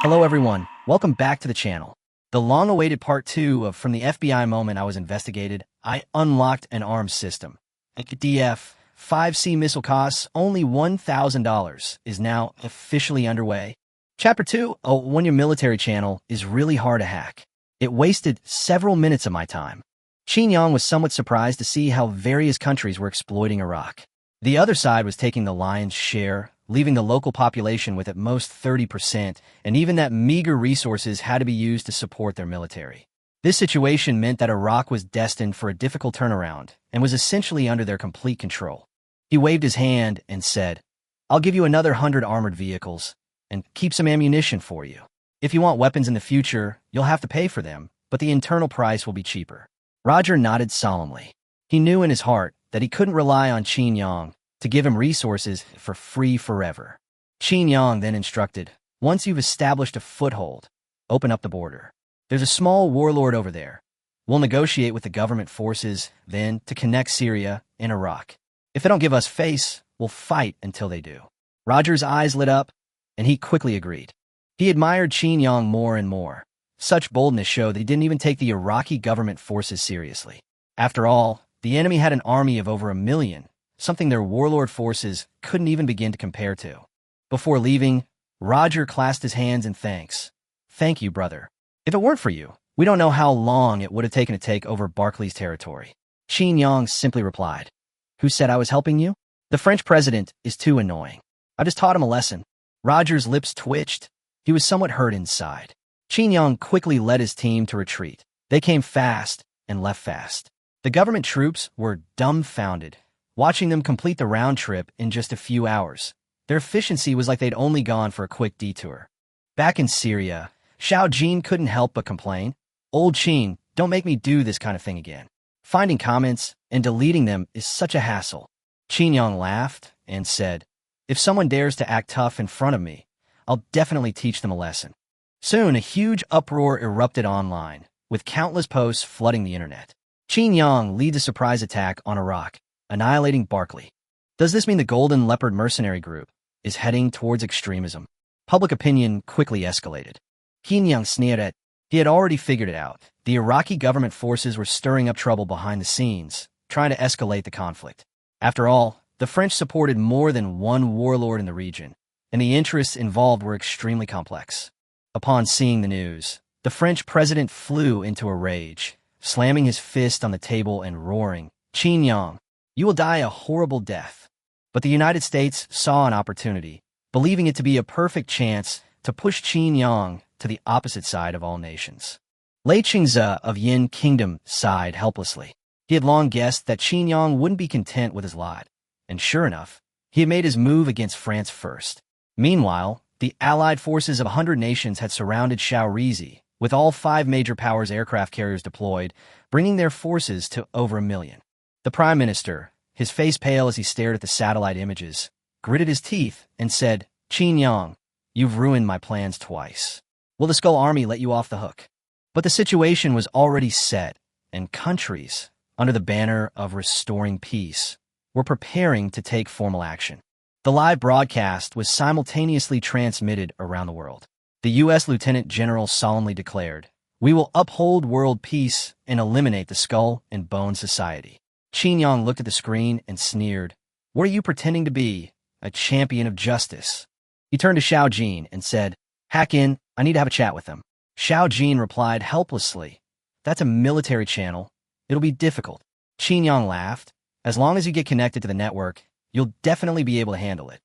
Hello everyone, welcome back to the channel. The long-awaited part 2 of From the FBI Moment I Was Investigated, I unlocked an arms system. The DF-5C missile costs only $1,000 is now officially underway. Chapter 2, when your military channel is really hard to hack. It wasted several minutes of my time. Qin Yang was somewhat surprised to see how various countries were exploiting Iraq. The other side was taking the lion's share, leaving the local population with at most 30%, and even that meager resources had to be used to support their military. This situation meant that Iraq was destined for a difficult turnaround and was essentially under their complete control. He waved his hand and said, "I'll give you another 100 armored vehicles, and keep some ammunition for you. If you want weapons in the future, you'll have to pay for them, but the internal price will be cheaper." Roger nodded solemnly. He knew in his heart that he couldn't rely on Qin Yang to give him resources for free forever. Qin Yang then instructed, "Once you've established a foothold, open up the border. There's a small warlord over there. We'll negotiate with the government forces then to connect Syria and Iraq. If they don't give us face, we'll fight until they do." Roger's eyes lit up, and he quickly agreed. He admired Qin Yang more and more. Such boldness showed that he didn't even take the Iraqi government forces seriously. After all, the enemy had an army of over 1 million, something their warlord forces couldn't even begin to compare to. Before leaving, Roger clasped his hands in thanks. "Thank you, brother. If it weren't for you, we don't know how long it would have taken to take over Barclay's territory." Qin Yang simply replied, "Who said I was helping you? The French president is too annoying. I just taught him a lesson." Roger's lips twitched. He was somewhat hurt inside. Qin Yang quickly led his team to retreat. They came fast and left fast. The government troops were dumbfounded, watching them complete the round trip in just a few hours. Their efficiency was like they'd only gone for a quick detour. Back in Syria, Xiao Jin couldn't help but complain. "Old Qin, don't make me do this kind of thing again. Finding comments and deleting them is such a hassle." Qin Yang laughed and said, "If someone dares to act tough in front of me, I'll definitely teach them a lesson." Soon, a huge uproar erupted online, with countless posts flooding the internet. Qin Yang leads a surprise attack on Iraq, annihilating Barclay. Does this mean the Golden Leopard mercenary group is heading towards extremism? Public opinion quickly escalated. Qin Yang sneered at. He had already figured it out. The Iraqi government forces were stirring up trouble behind the scenes, trying to escalate the conflict. After all, the French supported more than one warlord in the region, and the interests involved were extremely complex. Upon seeing the news, the French president flew into a rage, slamming his fist on the table and roaring, "Qin Yang, you will die a horrible death." But the United States saw an opportunity, believing it to be a perfect chance to push Qin Yang to the opposite side of all nations. Lei Qingze of Yin Kingdom sighed helplessly. He had long guessed that Qin Yang wouldn't be content with his lot, and sure enough, he had made his move against France first. Meanwhile, the Allied forces of 100 nations had surrounded Shaorizi, with all 5 major powers' aircraft carriers deployed, bringing their forces to over 1 million. The Prime Minister, his face pale as he stared at the satellite images, gritted his teeth and said, "Qin Yang, you've ruined my plans twice. Will the Skull Army let you off the hook?" But the situation was already set, and countries, under the banner of restoring peace, were preparing to take formal action. The live broadcast was simultaneously transmitted around the world. The U.S. Lieutenant General solemnly declared, "We will uphold world peace and eliminate the Skull and Bone Society." Qin Yang looked at the screen and sneered, "What are you pretending to be, a champion of justice?" He turned to Xiao Jin and said, "Hack in, I need to have a chat with them." Xiao Jin replied helplessly, "That's a military channel. It'll be difficult." Qin Yang laughed. "As long as you get connected to the network, you'll definitely be able to handle it."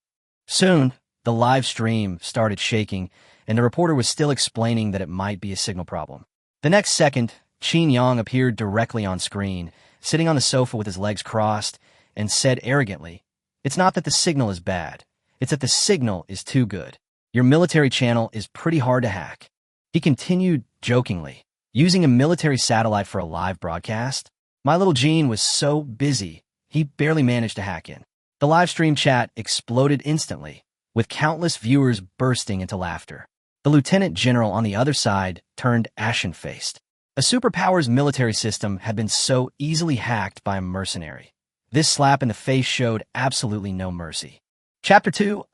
Soon, the live stream started shaking, and the reporter was still explaining that it might be a signal problem. The next second, Qin Yang appeared directly on screen, sitting on the sofa with his legs crossed, and said arrogantly, "It's not that the signal is bad. It's that the signal is too good. Your military channel is pretty hard to hack." He continued jokingly, "Using a military satellite for a live broadcast? My little Gene was so busy, he barely managed to hack in." The live stream chat exploded instantly, with countless viewers bursting into laughter. The lieutenant general on the other side turned ashen-faced. A superpower's military system had been so easily hacked by a mercenary. This slap in the face showed absolutely no mercy. Chapter 2,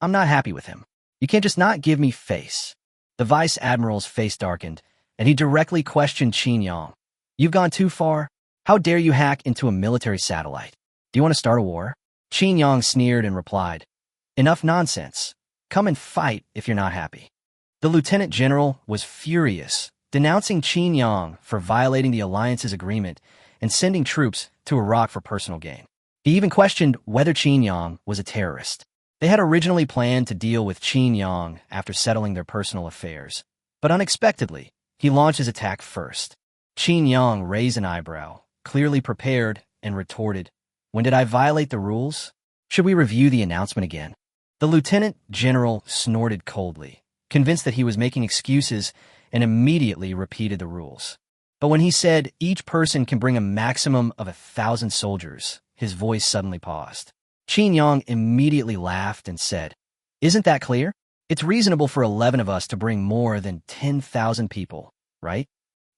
I'm not happy with him. You can't just not give me face. The vice admiral's face darkened, and he directly questioned Qin Yang. You've gone too far. How dare you hack into a military satellite? Do you want to start a war? Qin Yang sneered and replied, Enough nonsense. Come and fight if you're not happy. The lieutenant general was furious, denouncing Qin Yang for violating the alliance's agreement and sending troops to Iraq for personal gain. He even questioned whether Qin Yang was a terrorist. They had originally planned to deal with Qin Yang after settling their personal affairs, but unexpectedly, he launched his attack first. Qin Yang raised an eyebrow, clearly prepared, and retorted, When did I violate the rules? Should we review the announcement again? The lieutenant general snorted coldly, convinced that he was making excuses, and immediately repeated the rules. But when he said each person can bring a maximum of 1,000 soldiers, his voice suddenly paused. Qin Yang immediately laughed and said, Isn't that clear? It's reasonable for 11 of us to bring more than 10,000 people, right?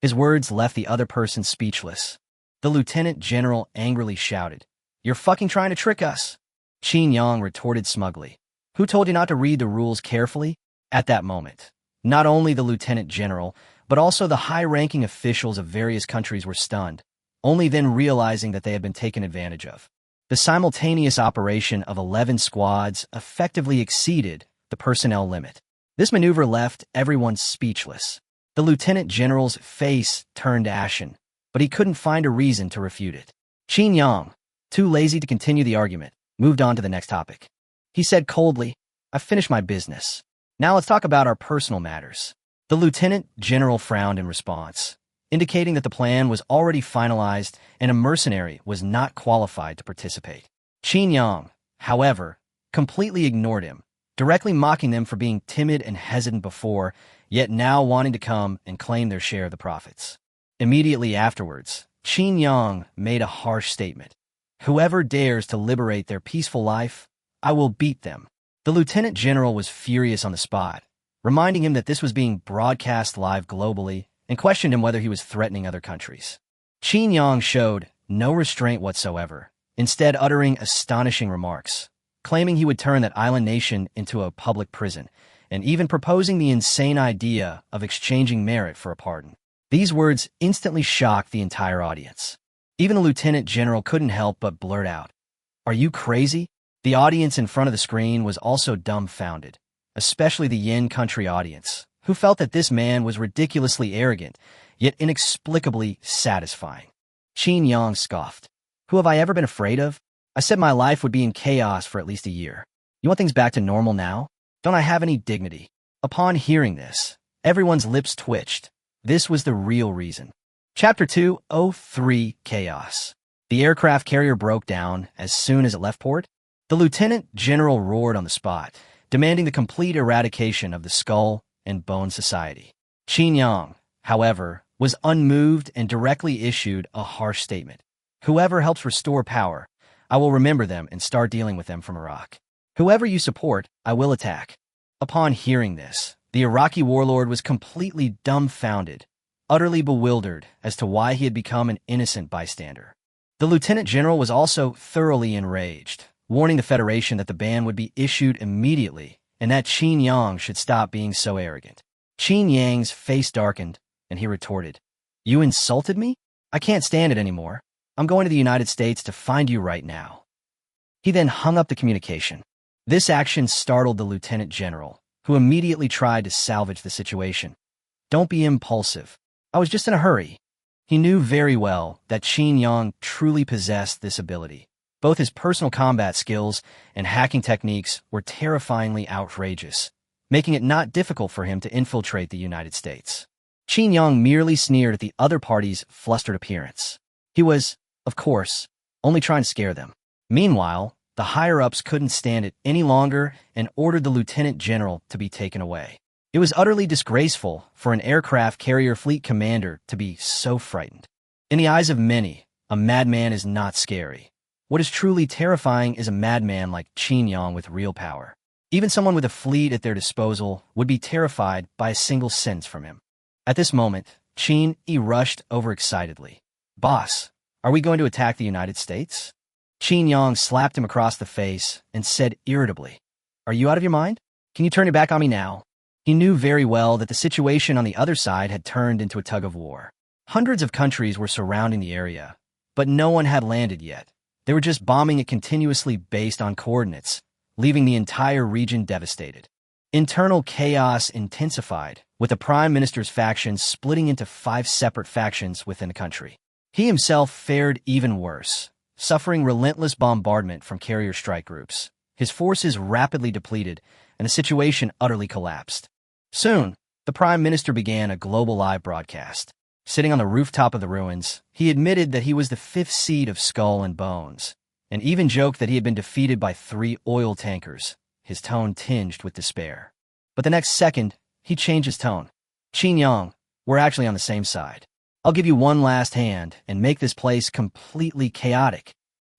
His words left the other person speechless. The lieutenant general angrily shouted, You're fucking trying to trick us. Qin Yang retorted smugly, Who told you not to read the rules carefully? At that moment, not only the lieutenant general, but also the high-ranking officials of various countries were stunned, only then realizing that they had been taken advantage of. The simultaneous operation of 11 squads effectively exceeded the personnel limit. This maneuver left everyone speechless. The lieutenant general's face turned ashen, but he couldn't find a reason to refute it. Qin Yang, too lazy to continue the argument, moved on to the next topic. He said coldly, I've finished my business. Now let's talk about our personal matters. The lieutenant general frowned in response, indicating that the plan was already finalized and a mercenary was not qualified to participate. Qin Yang, however, completely ignored him, directly mocking them for being timid and hesitant before, yet now wanting to come and claim their share of the profits. Immediately afterwards, Qin Yang made a harsh statement. Whoever dares to liberate their peaceful life, I will beat them. The lieutenant general was furious on the spot, reminding him that this was being broadcast live globally, and questioned him whether he was threatening other countries. Qin Yang showed no restraint whatsoever, instead uttering astonishing remarks, claiming he would turn that island nation into a public prison, and even proposing the insane idea of exchanging merit for a pardon. These words instantly shocked the entire audience. Even the lieutenant general couldn't help but blurt out, Are you crazy? The audience in front of the screen was also dumbfounded, especially the Yin country audience, who felt that this man was ridiculously arrogant, yet inexplicably satisfying. Qin Yang scoffed. Who have I ever been afraid of? I said my life would be in chaos for at least a year. You want things back to normal now? Don't I have any dignity? Upon hearing this, everyone's lips twitched. This was the real reason. Chapter 203 Chaos. The aircraft carrier broke down as soon as it left port. The lieutenant general roared on the spot, demanding the complete eradication of the Skull and Bone Society. Qin Yang, however, was unmoved and directly issued a harsh statement. Whoever helps restore power, I will remember them and start dealing with them from Iraq. Whoever you support, I will attack. Upon hearing this, the Iraqi warlord was completely dumbfounded, utterly bewildered as to why he had become an innocent bystander. The lieutenant general was also thoroughly enraged, warning the Federation that the ban would be issued immediately and that Qin Yang should stop being so arrogant. Qin Yang's face darkened, and he retorted, You insulted me? I can't stand it anymore. I'm going to the United States to find you right now. He then hung up the communication. This action startled the lieutenant general, who immediately tried to salvage the situation. Don't be impulsive. I was just in a hurry. He knew very well that Qin Yang truly possessed this ability. Both his personal combat skills and hacking techniques were terrifyingly outrageous, making it not difficult for him to infiltrate the United States. Qin Yang merely sneered at the other party's flustered appearance. He was, of course, only trying to scare them. Meanwhile, the higher-ups couldn't stand it any longer and ordered the lieutenant general to be taken away. It was utterly disgraceful for an aircraft carrier fleet commander to be so frightened. In the eyes of many, a madman is not scary. What is truly terrifying is a madman like Qin Yang with real power. Even someone with a fleet at their disposal would be terrified by a single sentence from him. At this moment, Qin rushed overexcitedly. Boss, are we going to attack the United States? Qin Yang slapped him across the face and said irritably, Are you out of your mind? Can you turn your back on me now? He knew very well that the situation on the other side had turned into a tug-of-war. Hundreds of countries were surrounding the area, but no one had landed yet. They were just bombing it continuously based on coordinates, leaving the entire region devastated. Internal chaos intensified, with the Prime Minister's faction splitting into 5 separate factions within the country. He himself fared even worse, suffering relentless bombardment from carrier strike groups. His forces rapidly depleted, and the situation utterly collapsed. Soon, the Prime Minister began a global live broadcast. Sitting on the rooftop of the ruins, he admitted that he was the 5th seed of Skull and Bones, and even joked that he had been defeated by 3 oil tankers, his tone tinged with despair. But the next second, he changed his tone. "Qin Yang, we're actually on the same side. I'll give you one last hand and make this place completely chaotic."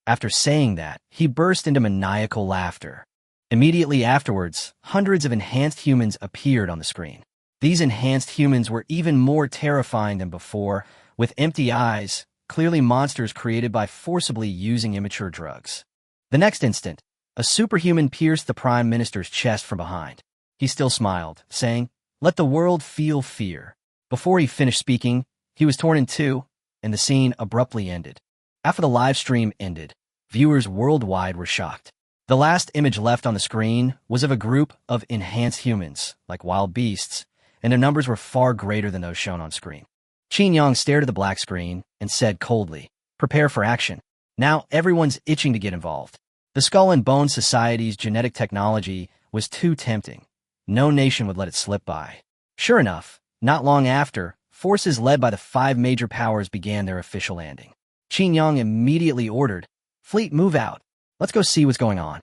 After saying that, he burst into maniacal laughter. Immediately afterwards, hundreds of enhanced humans appeared on the screen. These enhanced humans were even more terrifying than before, with empty eyes, clearly monsters created by forcibly using immature drugs. The next instant, a superhuman pierced the Prime Minister's chest from behind. He still smiled, saying, "Let the world feel fear." Before he finished speaking, he was torn in two, and the scene abruptly ended. After the live stream ended, viewers worldwide were shocked. The last image left on the screen was of a group of enhanced humans, like wild beasts, and their numbers were far greater than those shown on screen. Qin Yang stared at the black screen and said coldly, "Prepare for action." Now everyone's itching to get involved. The Skull and Bone Society's genetic technology was too tempting. No nation would let it slip by. Sure enough, not long after, forces led by the 5 major powers began their official landing. Qin Yang immediately ordered, "Fleet, move out. Let's go see what's going on."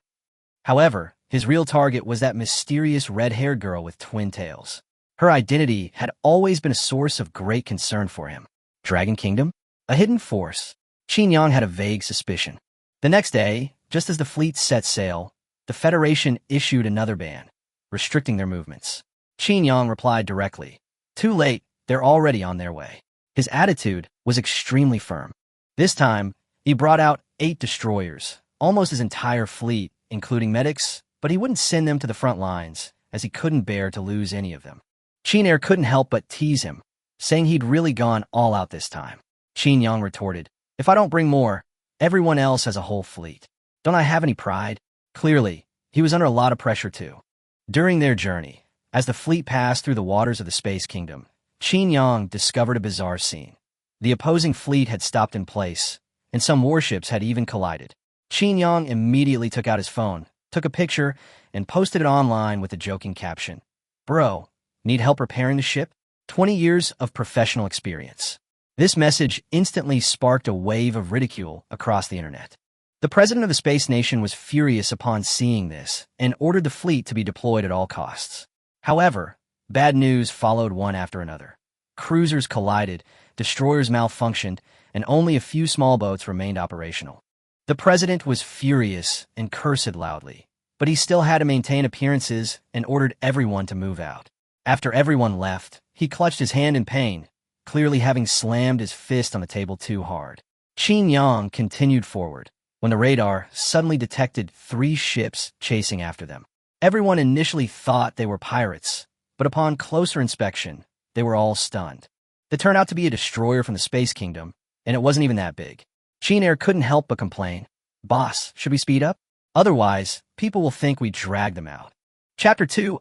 However, his real target was that mysterious red-haired girl with twin tails. Her identity had always been a source of great concern for him. Dragon Kingdom? A hidden force? Qin Yang had a vague suspicion. The next day, just as the fleet set sail, the Federation issued another ban, restricting their movements. Qin Yang replied directly, "Too late, they're already on their way." His attitude was extremely firm. This time, he brought out 8 destroyers, almost his entire fleet, including medics, but he wouldn't send them to the front lines, as he couldn't bear to lose any of them. Qin Air couldn't help but tease him, saying he'd really gone all out this time. Qin Yang retorted, "If I don't bring more, everyone else has a whole fleet. Don't I have any pride?" Clearly, he was under a lot of pressure too. During their journey, as the fleet passed through the waters of the Space Kingdom, Qin Yang discovered a bizarre scene. The opposing fleet had stopped in place, and some warships had even collided. Qin Yang immediately took out his phone, took a picture, and posted it online with a joking caption, "Bro, need help repairing the ship? 20 years of professional experience." This message instantly sparked a wave of ridicule across the internet. The president of the space nation was furious upon seeing this and ordered the fleet to be deployed at all costs. However, bad news followed one after another. Cruisers collided, destroyers malfunctioned, and only a few small boats remained operational. The president was furious and cursed loudly, but he still had to maintain appearances and ordered everyone to move out. After everyone left, he clutched his hand in pain, clearly having slammed his fist on the table too hard. Qin Yang continued forward, when the radar suddenly detected 3 ships chasing after them. Everyone initially thought they were pirates, but upon closer inspection, they were all stunned. They turned out to be a destroyer from the Space Kingdom, and it wasn't even that big. Qin Air couldn't help but complain, "Boss, should we speed up? Otherwise, people will think we dragged them out." Chapter 2,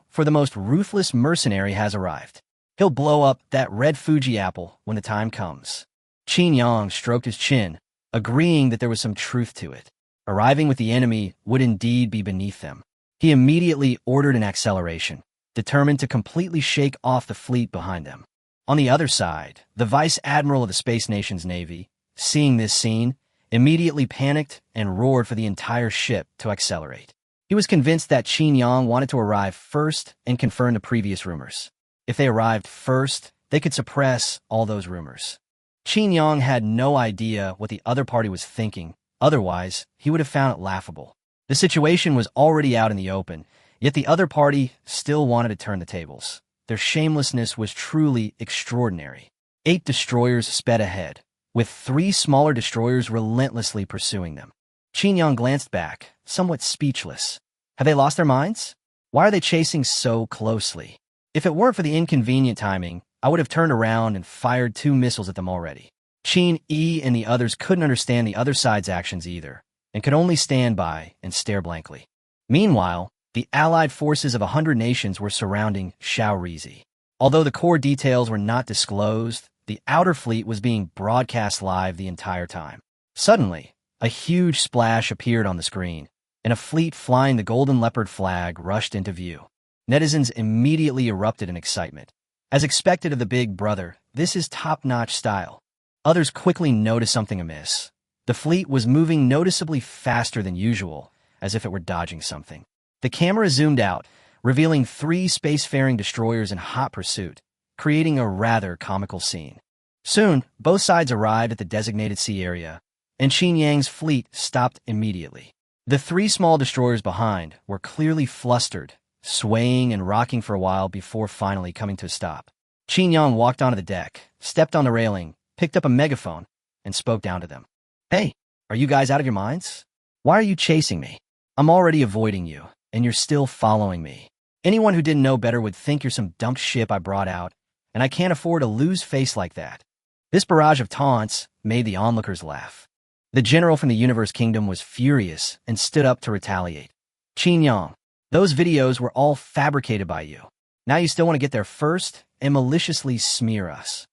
for the most ruthless mercenary has arrived. He'll blow up that red Fuji apple when the time comes. Qin Yang stroked his chin, agreeing that there was some truth to it. Arriving with the enemy would indeed be beneath them. He immediately ordered an acceleration, determined to completely shake off the fleet behind them. On the other side, the Vice Admiral of the Space Nation's Navy, seeing this scene, immediately panicked and roared for the entire ship to accelerate. He was convinced that Qin Yang wanted to arrive first and confirm the previous rumors. If they arrived first, they could suppress all those rumors. Qin Yang had no idea what the other party was thinking, otherwise he would have found it laughable. The situation was already out in the open, yet the other party still wanted to turn the tables. Their shamelessness was truly extraordinary. 8 destroyers sped ahead, with 3 smaller destroyers relentlessly pursuing them. Qin Yang glanced back, somewhat speechless. Have they lost their minds? Why are they chasing so closely? If it weren't for the inconvenient timing, I would have turned around and fired 2 missiles at them already. Qin, E, and the others couldn't understand the other side's actions either, and could only stand by and stare blankly. Meanwhile, the allied forces of 100 nations were surrounding Shaorizi. Although the core details were not disclosed, the outer fleet was being broadcast live the entire time. Suddenly, a huge splash appeared on the screen, and a fleet flying the Golden Leopard flag rushed into view. Netizens immediately erupted in excitement. As expected of the Big Brother, this is top-notch style. Others quickly noticed something amiss. The fleet was moving noticeably faster than usual, as if it were dodging something. The camera zoomed out, revealing 3 spacefaring destroyers in hot pursuit, creating a rather comical scene. Soon, both sides arrived at the designated sea area, and Qin Yang's fleet stopped immediately. The 3 small destroyers behind were clearly flustered, swaying and rocking for a while before finally coming to a stop. Qin Yang walked onto the deck, stepped on the railing, picked up a megaphone, and spoke down to them. "Hey, are you guys out of your minds? Why are you chasing me? I'm already avoiding you, and you're still following me. Anyone who didn't know better would think you're some dumb ship I brought out, and I can't afford to lose face like that." This barrage of taunts made the onlookers laugh. The general from the Universe Kingdom was furious and stood up to retaliate. "Qin Yang, those videos were all fabricated by you. Now you still want to get there first and maliciously smear us."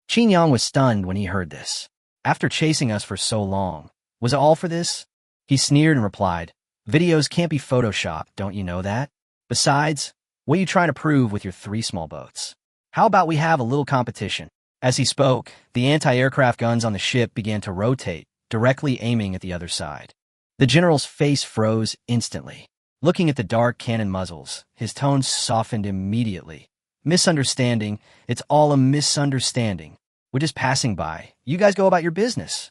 Qin Yang was stunned when he heard this. After chasing us for so long, was it all for this? He sneered and replied, "Videos can't be photoshopped, don't you know that? Besides, what are you trying to prove with your 3 small boats? How about we have a little competition?" As he spoke, the anti-aircraft guns on the ship began to rotate, directly aiming at the other side. The general's face froze instantly. Looking at the dark cannon muzzles, his tone softened immediately. "Misunderstanding, it's all a misunderstanding. We're just passing by. You guys go about your business."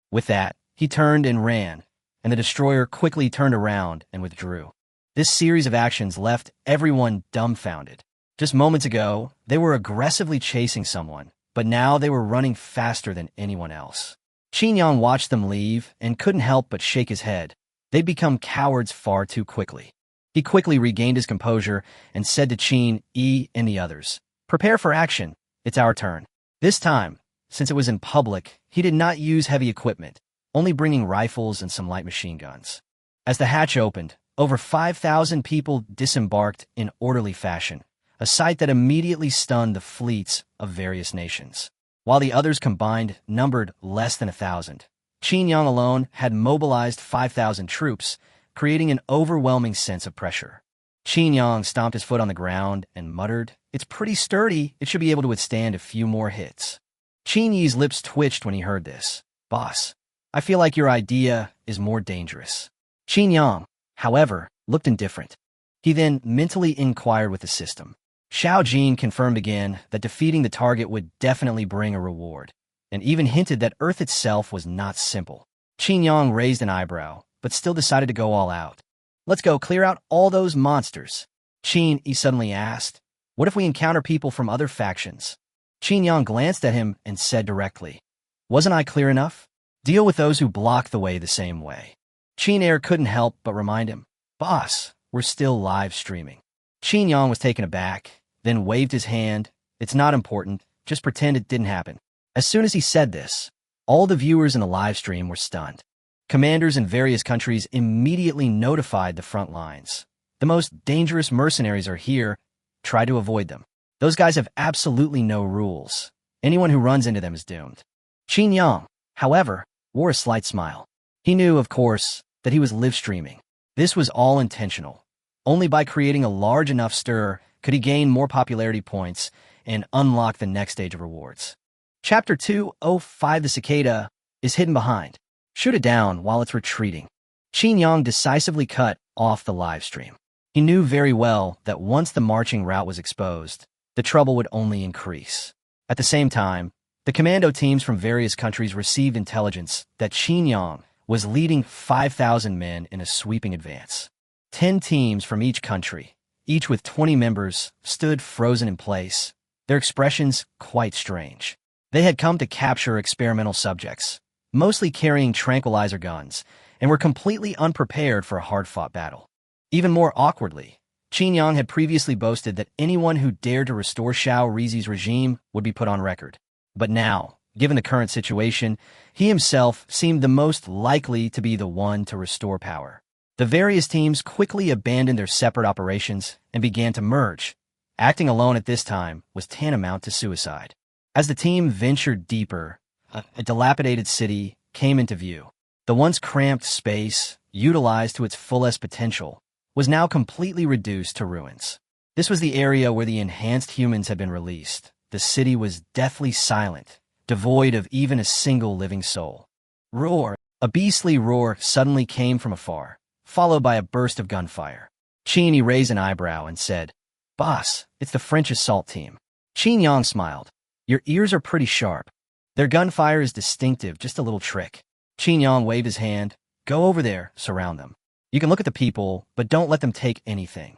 With that, he turned and ran, and the destroyer quickly turned around and withdrew. This series of actions left everyone dumbfounded. Just moments ago, they were aggressively chasing someone, but now they were running faster than anyone else. Qin Yang watched them leave and couldn't help but shake his head. They'd become cowards far too quickly. He quickly regained his composure and said to Qin, E, and the others, "Prepare for action. It's our turn." This time, since it was in public, he did not use heavy equipment, only bringing rifles and some light machine guns. As the hatch opened, over 5,000 people disembarked in orderly fashion, a sight that immediately stunned the fleets of various nations. While the others combined numbered less than 1,000, Qin Yang alone had mobilized 5,000 troops, creating an overwhelming sense of pressure. Qin Yang stomped his foot on the ground and muttered, "It's pretty sturdy. It should be able to withstand a few more hits." Qin Yi's lips twitched when he heard this. "Boss, I feel like your idea is more dangerous." Qin Yang, however, looked indifferent. He then mentally inquired with the system. Xiao Jin confirmed again that defeating the target would definitely bring a reward, and even hinted that Earth itself was not simple. Qin Yang raised an eyebrow, but still decided to go all out. "Let's go clear out all those monsters." Qin Yi suddenly asked, "What if we encounter people from other factions?" Qin Yang glanced at him and said directly, "Wasn't I clear enough? Deal with those who block the way the same way." Qin Air couldn't help but remind him, "Boss, we're still live streaming." Qin Yang was taken aback, then waved his hand. "It's not important. Just pretend it didn't happen." As soon as he said this, all the viewers in the live stream were stunned. Commanders in various countries immediately notified the front lines. "The most dangerous mercenaries are here. Try to avoid them. Those guys have absolutely no rules. Anyone who runs into them is doomed." Qin Yang, however, wore a slight smile. He knew, of course, that he was live streaming. This was all intentional. Only by creating a large enough stir could he gain more popularity points and unlock the next stage of rewards. Chapter 205 The Cicada is hidden behind. Shoot it down while it's retreating. Qin Yang decisively cut off the live stream. He knew very well that once the marching route was exposed, the trouble would only increase. At the same time, the commando teams from various countries received intelligence that Qin Yang was leading 5,000 men in a sweeping advance. 10 teams from each country, each with 20 members, stood frozen in place, their expressions quite strange. They had come to capture experimental subjects, mostly carrying tranquilizer guns, and were completely unprepared for a hard-fought battle. Even more awkwardly, Qin Yang had previously boasted that anyone who dared to restore Xiao Rizi's regime would be put on record. But now, given the current situation, he himself seemed the most likely to be the one to restore power. The various teams quickly abandoned their separate operations and began to merge. Acting alone at this time was tantamount to suicide. As the team ventured deeper, a dilapidated city came into view. The once cramped space, utilized to its fullest potential, was now completely reduced to ruins. This was the area where the enhanced humans had been released. The city was deathly silent, devoid of even a single living soul. Roar! A beastly roar suddenly came from afar, followed by a burst of gunfire. Qin raised an eyebrow and said, "Boss, it's the French assault team." Qin Yang smiled. "Your ears are pretty sharp. Their gunfire is distinctive, just a little trick." Qin Yang waved his hand. "Go over there, surround them. You can look at the people, but don't let them take anything."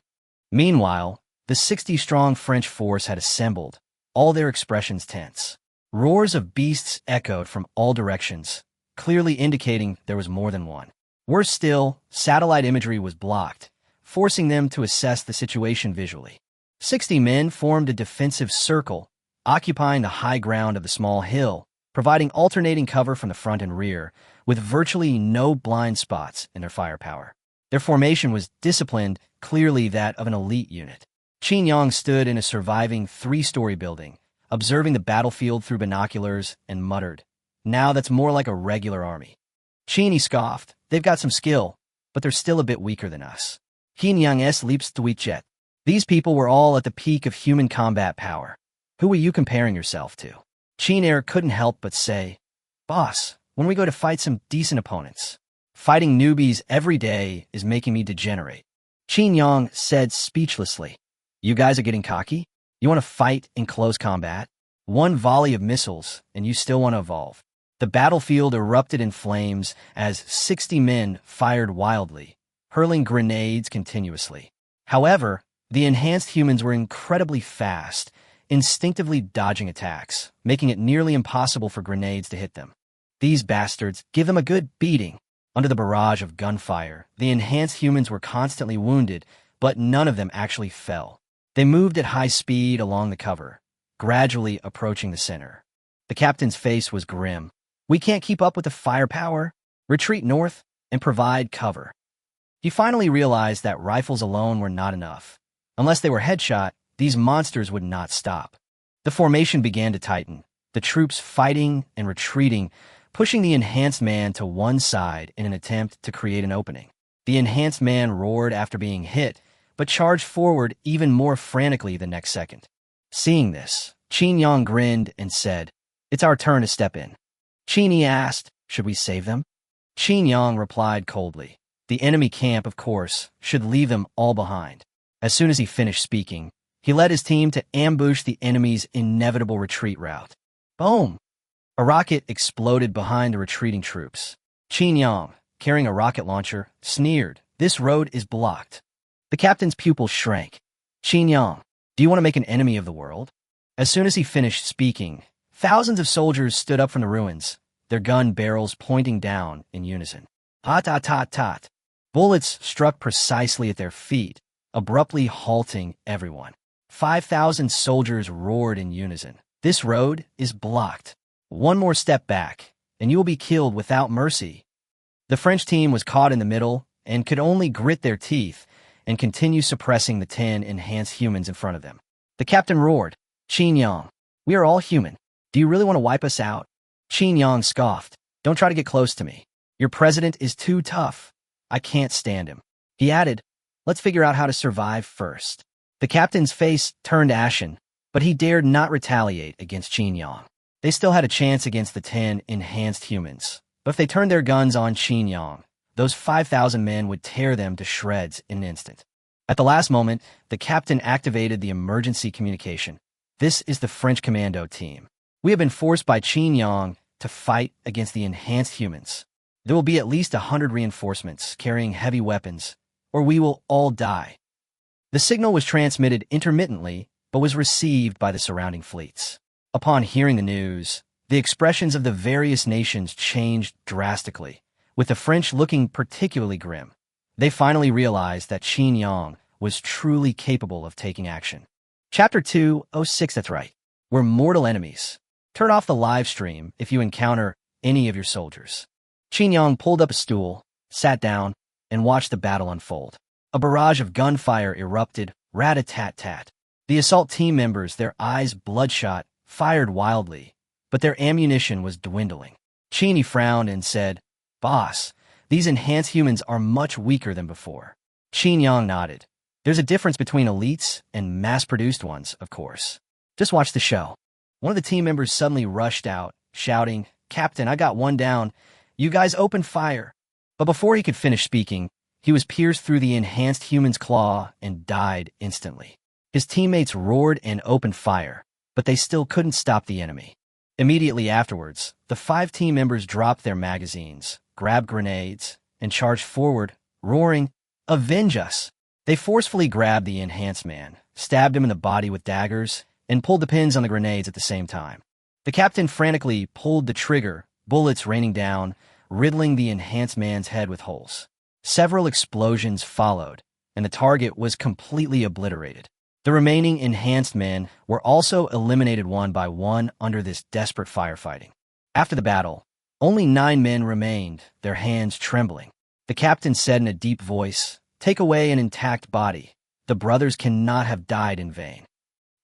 Meanwhile, the 60-strong French force had assembled, all their expressions tense. Roars of beasts echoed from all directions, clearly indicating there was more than one. Worse still, satellite imagery was blocked, forcing them to assess the situation visually. 60 men formed a defensive circle, occupying the high ground of the small hill, providing alternating cover from the front and rear, with virtually no blind spots in their firepower. Their formation was disciplined, clearly that of an elite unit. Qin Yang stood in a surviving 3-story building, observing the battlefield through binoculars, and muttered, "Now that's more like a regular army." Qin scoffed, "They've got some skill, but they're still a bit weaker than us." Qin Yang s leaps tweetjet. These people were all at the peak of human combat power. Who are you comparing yourself to? Qin couldn't help but say, "Boss, when we go to fight some decent opponents, fighting newbies every day is making me degenerate." Qin Yang said speechlessly, "You guys are getting cocky? You want to fight in close combat? One volley of missiles, and you still want to evolve." The battlefield erupted in flames as 60 men fired wildly, hurling grenades continuously. However, the enhanced humans were incredibly fast, instinctively dodging attacks, making it nearly impossible for grenades to hit them. These bastards give them a good beating. Under the barrage of gunfire, the enhanced humans were constantly wounded, but none of them actually fell. They moved at high speed along the cover, gradually approaching the center. The captain's face was grim. "We can't keep up with the firepower. Retreat north and provide cover." He finally realized that rifles alone were not enough. Unless they were headshot, these monsters would not stop. The formation began to tighten, the troops fighting and retreating, pushing the enhanced man to one side in an attempt to create an opening. The enhanced man roared after being hit, but charged forward even more frantically the next second. Seeing this, Qin Yang grinned and said, "It's our turn to step in." Qin asked, "Should we save them?" Qin Yang replied coldly, "The enemy camp, of course, should leave them all behind." As soon as he finished speaking, he led his team to ambush the enemy's inevitable retreat route. Boom! A rocket exploded behind the retreating troops. Qin Yang, carrying a rocket launcher, sneered, "This road is blocked." The captain's pupils shrank. "Qin Yang, do you want to make an enemy of the world?" As soon as he finished speaking, thousands of soldiers stood up from the ruins, their gun barrels pointing down in unison. Tot. Bullets struck precisely at their feet, abruptly halting everyone. 5,000 soldiers roared in unison. "This road is blocked. One more step back, and you will be killed without mercy." The French team was caught in the middle and could only grit their teeth and continue suppressing the 10 enhanced humans in front of them. The captain roared, "Qin Yang, we are all human. Do you really want to wipe us out?" Qin Yang scoffed, "Don't try to get close to me. Your president is too tough. I can't stand him." He added, "Let's figure out how to survive first." The captain's face turned ashen, but he dared not retaliate against Qin Yang. They still had a chance against the 10 enhanced humans, but if they turned their guns on Qin Yang, those 5,000 men would tear them to shreds in an instant. At the last moment, the captain activated the emergency communication. "This is the French commando team. We have been forced by Qin Yang to fight against the enhanced humans. There will be at least 100 reinforcements carrying heavy weapons, or we will all die." The signal was transmitted intermittently, but was received by the surrounding fleets. Upon hearing the news, the expressions of the various nations changed drastically, with the French looking particularly grim. They finally realized that Qin Yang was truly capable of taking action. Chapter 206, that's right. We're mortal enemies. Turn off the live stream if you encounter any of your soldiers. Qin Yang pulled up a stool, sat down, and watched the battle unfold. A barrage of gunfire erupted, rat-a-tat-tat. The assault team members, their eyes bloodshot, fired wildly, but their ammunition was dwindling. Qin frowned and said, "Boss, these enhanced humans are much weaker than before." Qin Yang nodded. "There's a difference between elites and mass-produced ones, of course. Just watch the show." One of the team members suddenly rushed out, shouting, "Captain, I got one down. You guys open fire." But before he could finish speaking, he was pierced through the enhanced human's claw and died instantly. His teammates roared and opened fire, but they still couldn't stop the enemy. Immediately afterwards, the 5 team members dropped their magazines, grabbed grenades, and charged forward, roaring, "Avenge us!" They forcefully grabbed the enhanced man, stabbed him in the body with daggers, and pulled the pins on the grenades at the same time. The captain frantically pulled the trigger, bullets raining down, riddling the enhanced man's head with holes. Several explosions followed, and the target was completely obliterated. The remaining enhanced men were also eliminated one by one under this desperate firefighting. After the battle, only 9 men remained, their hands trembling. The captain said in a deep voice, "Take away an intact body. The brothers cannot have died in vain."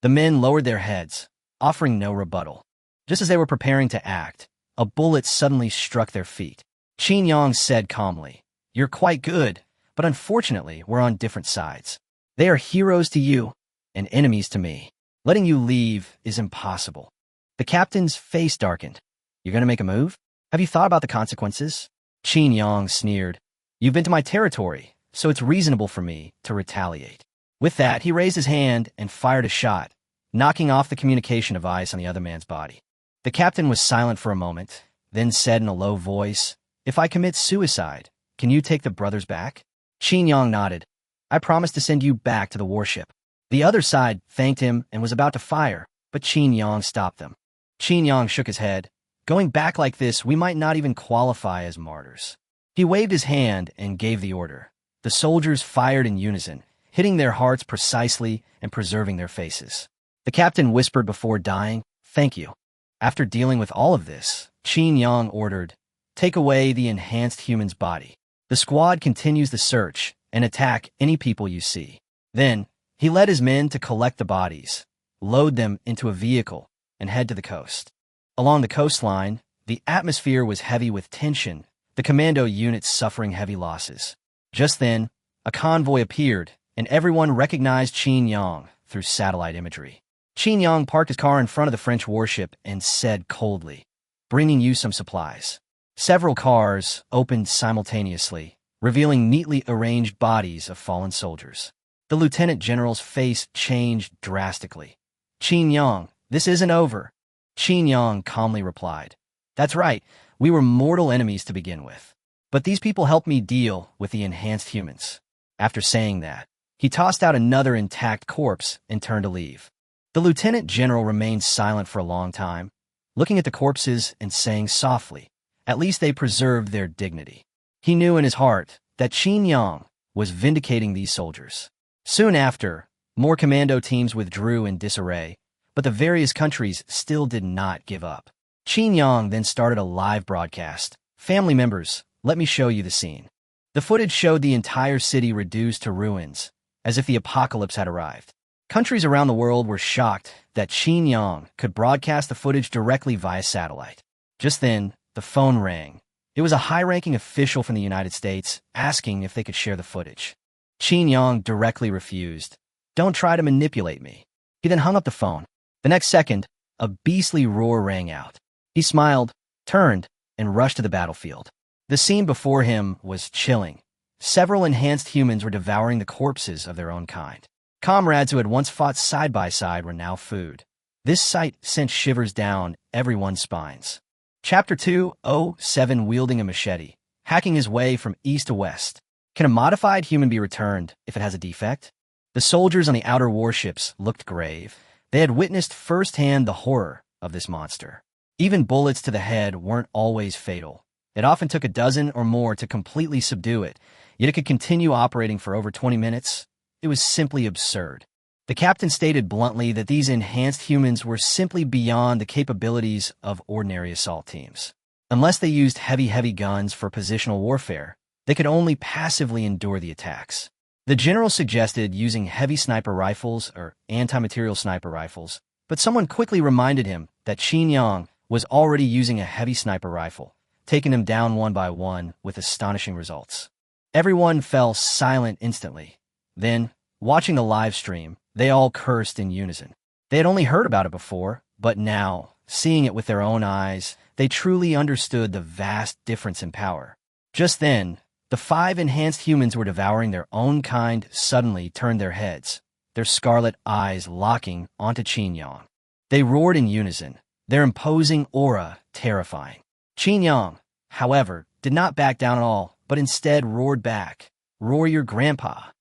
The men lowered their heads, offering no rebuttal. Just as they were preparing to act, a bullet suddenly struck their feet. Qin Yang said calmly, "You're quite good, but unfortunately we're on different sides. They are heroes to you and enemies to me. Letting you leave is impossible." The captain's face darkened. "You're going to make a move? Have you thought about the consequences?" Qin Yang sneered. "You've been to my territory, so it's reasonable for me to retaliate." With that, he raised his hand and fired a shot, knocking off the communication device on the other man's body. The captain was silent for a moment, then said in a low voice, "If I commit suicide, can you take the brothers back?" Qin Yang nodded. "I promise to send you back to the warship." The other side thanked him and was about to fire, but Qin Yang stopped them. Qin Yang shook his head. "Going back like this, we might not even qualify as martyrs." He waved his hand and gave the order. The soldiers fired in unison, hitting their hearts precisely and preserving their faces. The captain whispered before dying, "Thank you." After dealing with all of this, Qin Yang ordered, "Take away the enhanced human's body. The squad continues the search and attack any people you see." Then, he led his men to collect the bodies, load them into a vehicle, and head to the coast. Along the coastline, the atmosphere was heavy with tension, the commando units suffering heavy losses. Just then, a convoy appeared, and everyone recognized Qin Yang through satellite imagery. Qin Yang parked his car in front of the French warship and said coldly, "Bringing you some supplies." Several cars opened simultaneously, revealing neatly arranged bodies of fallen soldiers. The lieutenant general's face changed drastically. "Qin Yang, this isn't over." Qin Yang calmly replied, "That's right, we were mortal enemies to begin with. But these people helped me deal with the enhanced humans." After saying that, he tossed out another intact corpse and turned to leave. The lieutenant general remained silent for a long time, looking at the corpses and saying softly, "At least they preserved their dignity." He knew in his heart that Qin Yang was vindicating these soldiers. Soon after, more commando teams withdrew in disarray, but the various countries still did not give up. Qin Yang then started a live broadcast. "Family members, let me show you the scene." The footage showed the entire city reduced to ruins, as if the apocalypse had arrived. Countries around the world were shocked that Qin Yang could broadcast the footage directly via satellite. Just then, the phone rang. It was a high-ranking official from the United States asking if they could share the footage. Qin Yang directly refused. "Don't try to manipulate me." He then hung up the phone. The next second, a beastly roar rang out. He smiled, turned, and rushed to the battlefield. The scene before him was chilling. Several enhanced humans were devouring the corpses of their own kind. Comrades who had once fought side by side were now food. This sight sent shivers down everyone's spines. Chapter 207, wielding a machete, hacking his way from east to west. Can a modified human be returned if it has a defect? The soldiers on the outer warships looked grave. They had witnessed firsthand the horror of this monster. Even bullets to the head weren't always fatal. It often took a dozen or more to completely subdue it, yet it could continue operating for over 20 minutes. It was simply absurd. The captain stated bluntly that these enhanced humans were simply beyond the capabilities of ordinary assault teams. Unless they used heavy guns for positional warfare, they could only passively endure the attacks. The general suggested using heavy sniper rifles or anti-material sniper rifles, but someone quickly reminded him that Qin Yang was already using a heavy sniper rifle, taking them down one by one with astonishing results. Everyone fell silent instantly. Then, watching the live stream, they all cursed in unison. They had only heard about it before, but now, seeing it with their own eyes, they truly understood the vast difference in power. Just then, the 5 enhanced humans were devouring their own kind suddenly turned their heads, their scarlet eyes locking onto Qin Yang. They roared in unison, their imposing aura terrifying. Qin Yang, however, did not back down at all, but instead roared back, "Roar your grandpa."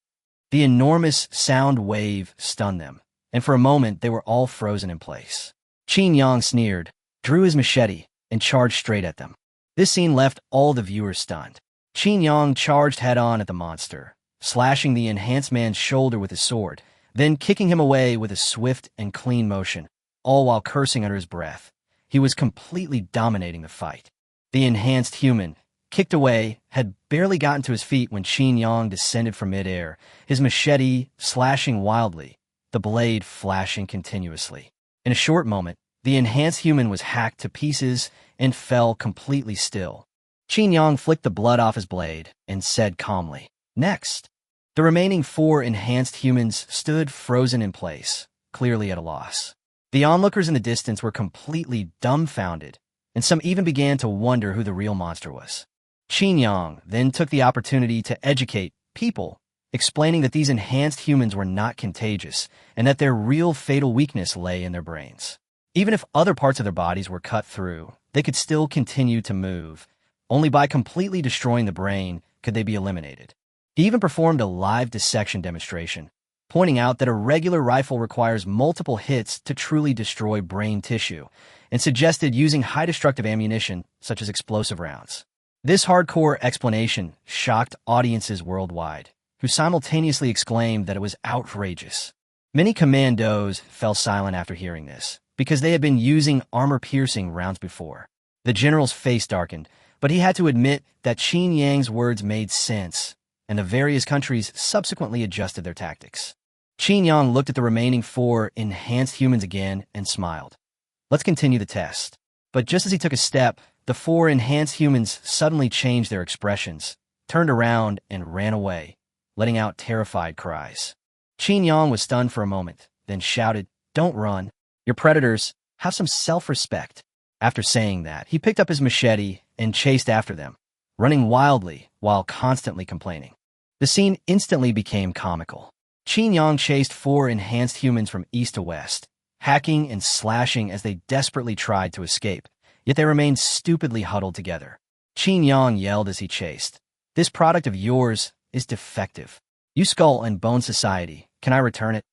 The enormous sound wave stunned them, and for a moment they were all frozen in place. Qin Yang sneered, drew his machete, and charged straight at them. This scene left all the viewers stunned. Qin Yang charged head-on at the monster, slashing the enhanced man's shoulder with his sword, then kicking him away with a swift and clean motion, all while cursing under his breath. He was completely dominating the fight. The enhanced human, kicked away, had barely gotten to his feet when Qin Yang descended from midair, his machete slashing wildly, the blade flashing continuously. In a short moment, the enhanced human was hacked to pieces and fell completely still. Qin Yang flicked the blood off his blade and said calmly, "Next." The remaining 4 enhanced humans stood frozen in place, clearly at a loss. The onlookers in the distance were completely dumbfounded, and some even began to wonder who the real monster was. Qin Yang then took the opportunity to educate people, explaining that these enhanced humans were not contagious and that their real fatal weakness lay in their brains. Even if other parts of their bodies were cut through, they could still continue to move. Only by completely destroying the brain could they be eliminated. He even performed a live dissection demonstration, pointing out that a regular rifle requires multiple hits to truly destroy brain tissue, and suggested using high destructive ammunition such as explosive rounds. This hardcore explanation shocked audiences worldwide, who simultaneously exclaimed that it was outrageous. Many commandos fell silent after hearing this, because they had been using armor-piercing rounds before. The general's face darkened, but he had to admit that Qin Yang's words made sense, and the various countries subsequently adjusted their tactics. Qin Yang looked at the remaining 4 enhanced humans again and smiled. "Let's continue the test." But just as he took a step, the 4 enhanced humans suddenly changed their expressions, turned around, and ran away, letting out terrified cries. Qin Yang was stunned for a moment, then shouted, "Don't run. You're predators. Have some self-respect." After saying that, he picked up his machete and chased after them, running wildly while constantly complaining. The scene instantly became comical. Qin Yang chased 4 enhanced humans from east to west, hacking and slashing as they desperately tried to escape, yet they remained stupidly huddled together. Qin Yang yelled as he chased, "This product of yours is defective. You skull and bone society. Can I return it?"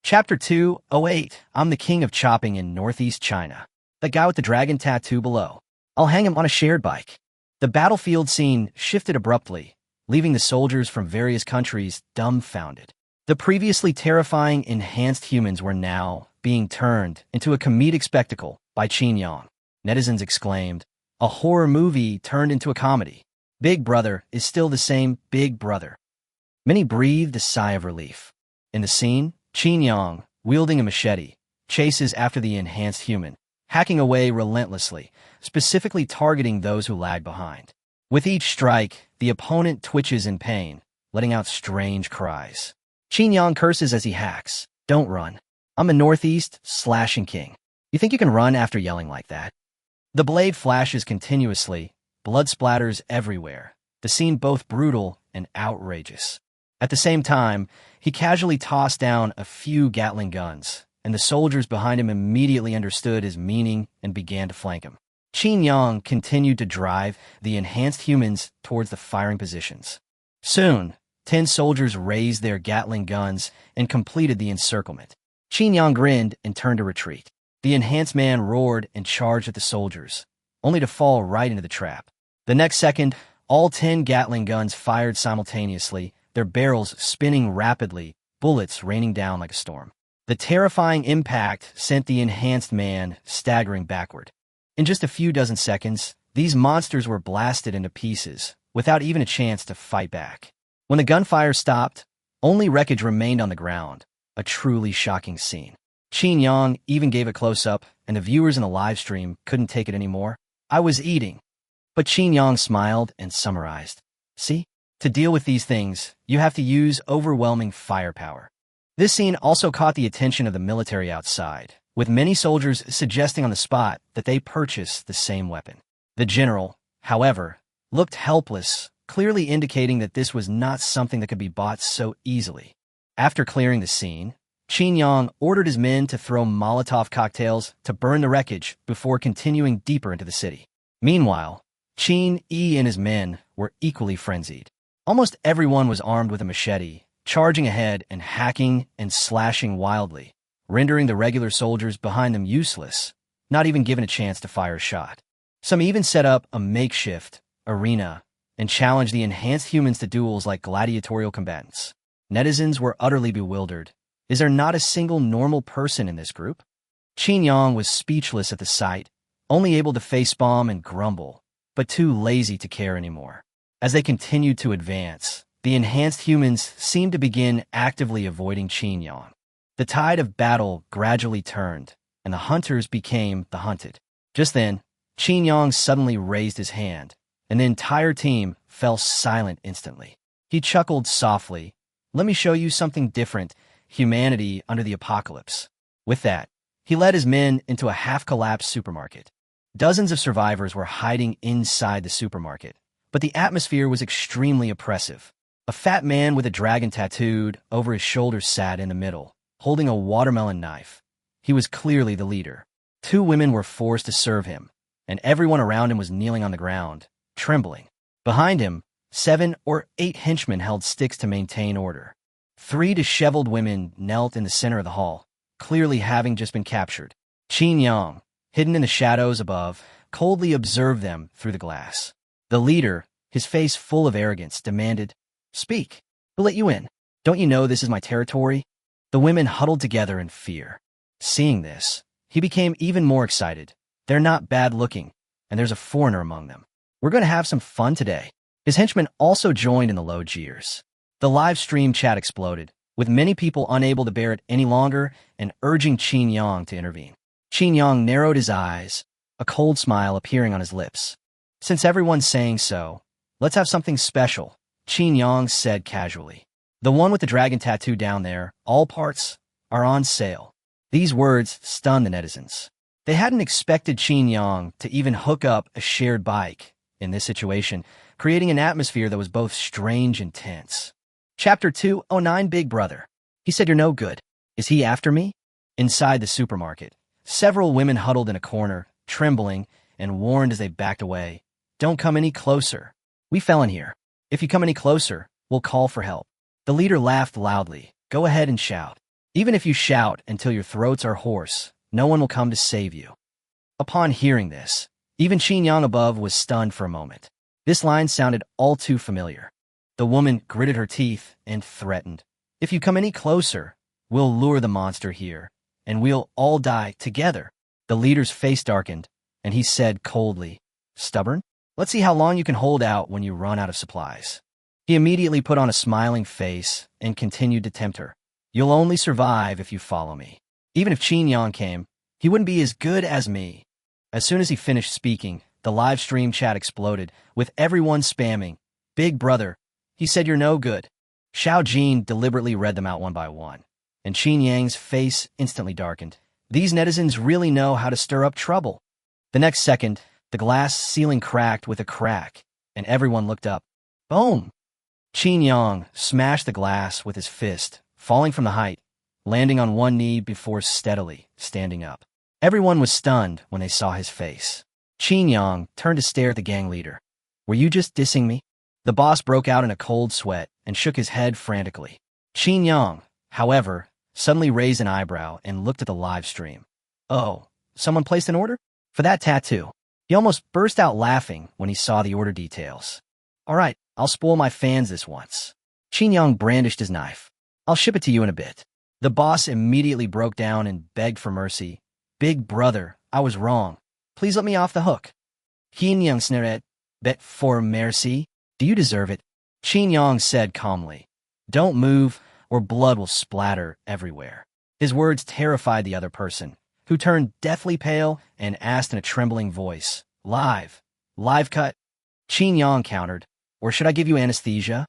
Chapter 208. I'm the king of chopping in northeast China. The guy with the dragon tattoo below. I'll hang him on a shared bike. The battlefield scene shifted abruptly, leaving the soldiers from various countries dumbfounded. The previously terrifying enhanced humans were now being turned into a comedic spectacle by Qin Yang. Netizens exclaimed, "A horror movie turned into a comedy. Big Brother is still the same Big Brother." Many breathed a sigh of relief. In the scene, Qin Yang, wielding a machete, chases after the enhanced human, hacking away relentlessly, specifically targeting those who lag behind. With each strike, the opponent twitches in pain, letting out strange cries. Qin Yang curses as he hacks, "Don't run. I'm a northeast slashing king. You think you can run after yelling like that?" The blade flashes continuously, blood splatters everywhere, the scene both brutal and outrageous. At the same time, he casually tossed down a few Gatling guns, and the soldiers behind him immediately understood his meaning and began to flank him. Qin Yang continued to drive the enhanced humans towards the firing positions. Soon, 10 soldiers raised their Gatling guns and completed the encirclement. Qin Yang grinned and turned to retreat. The enhanced man roared and charged at the soldiers, only to fall right into the trap. The next second, all 10 Gatling guns fired simultaneously, their barrels spinning rapidly, bullets raining down like a storm. The terrifying impact sent the enhanced man staggering backward. In just a few dozen seconds, these monsters were blasted into pieces, without even a chance to fight back. When the gunfire stopped, only wreckage remained on the ground, a truly shocking scene. Qin Yang even gave a close-up, and the viewers in the live stream couldn't take it anymore. I was eating. But Qin Yang smiled and summarized. See? To deal with these things, you have to use overwhelming firepower. This scene also caught the attention of the military outside, with many soldiers suggesting on the spot that they purchase the same weapon. The general, however, looked helpless, clearly indicating that this was not something that could be bought so easily. After clearing the scene, Qin Yang ordered his men to throw Molotov cocktails to burn the wreckage before continuing deeper into the city. Meanwhile, Qin Yi and his men were equally frenzied. Almost everyone was armed with a machete, charging ahead and hacking and slashing wildly, rendering the regular soldiers behind them useless, not even given a chance to fire a shot. Some even set up a makeshift arena and challenged the enhanced humans to duels like gladiatorial combatants. Netizens were utterly bewildered. Is there not a single normal person in this group? Qin Yang was speechless at the sight, only able to facepalm and grumble, but too lazy to care anymore. As they continued to advance, the enhanced humans seemed to begin actively avoiding Qin Yang. The tide of battle gradually turned, and the hunters became the hunted. Just then, Qin Yang suddenly raised his hand, and the entire team fell silent instantly. He chuckled softly. Let me show you something different, humanity under the apocalypse. With that, he led his men into a half-collapsed supermarket. Dozens of survivors were hiding inside the supermarket, but the atmosphere was extremely oppressive. A fat man with a dragon tattooed over his shoulder sat in the middle, holding a watermelon knife. He was clearly the leader. 2 women were forced to serve him, and everyone around him was kneeling on the ground, trembling. Behind him, 7 or 8 henchmen held sticks to maintain order. 3 disheveled women knelt in the center of the hall, clearly having just been captured. Qin Yang, hidden in the shadows above, coldly observed them through the glass. The leader, his face full of arrogance, demanded, "Speak. Who let you in? Don't you know this is my territory?" The women huddled together in fear. Seeing this, he became even more excited. They're not bad-looking, and there's a foreigner among them. We're going to have some fun today. His henchmen also joined in the low jeers. The live stream chat exploded, with many people unable to bear it any longer and urging Qin Yang to intervene. Qin Yang narrowed his eyes, a cold smile appearing on his lips. Since everyone's saying so, let's have something special, Qin Yang said casually. The one with the dragon tattoo down there, all parts, are on sale. These words stunned the netizens. They hadn't expected Qin Yang to even hook up a shared bike in this situation, creating an atmosphere that was both strange and tense. Chapter 209 Big Brother. He said you're no good. Is he after me? Inside the supermarket, several women huddled in a corner, trembling, and warned as they backed away. Don't come any closer. We fell in here. If you come any closer, we'll call for help. The leader laughed loudly. Go ahead and shout. Even if you shout until your throats are hoarse, no one will come to save you. Upon hearing this, even Qin Yang above was stunned for a moment. This line sounded all too familiar. The woman gritted her teeth and threatened. If you come any closer, we'll lure the monster here, and we'll all die together. The leader's face darkened, and he said coldly, Stubborn? Let's see how long you can hold out when you run out of supplies. He immediately put on a smiling face and continued to tempt her. You'll only survive if you follow me. Even if Qin Yang came, he wouldn't be as good as me. As soon as he finished speaking, the live stream chat exploded, with everyone spamming, Big Brother. He said you're no good. Xiao Jin deliberately read them out one by one, and Qin Yang's face instantly darkened. These netizens really know how to stir up trouble. The next second, the glass ceiling cracked with a crack, and everyone looked up. Boom! Qin Yang smashed the glass with his fist, falling from the height, landing on one knee before steadily standing up. Everyone was stunned when they saw his face. Qin Yang turned to stare at the gang leader. Were you just dissing me? The boss broke out in a cold sweat and shook his head frantically. Qin Yang, however, suddenly raised an eyebrow and looked at the live stream. Oh, someone placed an order? For that tattoo. He almost burst out laughing when he saw the order details. All right, I'll spoil my fans this once. Qin Yang brandished his knife. I'll ship it to you in a bit. The boss immediately broke down and begged for mercy. Big brother, I was wrong. Please let me off the hook. Qin Yang snarled, bet for mercy? Do you deserve it? Qin Yang said calmly. Don't move, or blood will splatter everywhere. His words terrified the other person, who turned deathly pale and asked in a trembling voice, Live cut? Qin Yang countered, or should I give you anesthesia?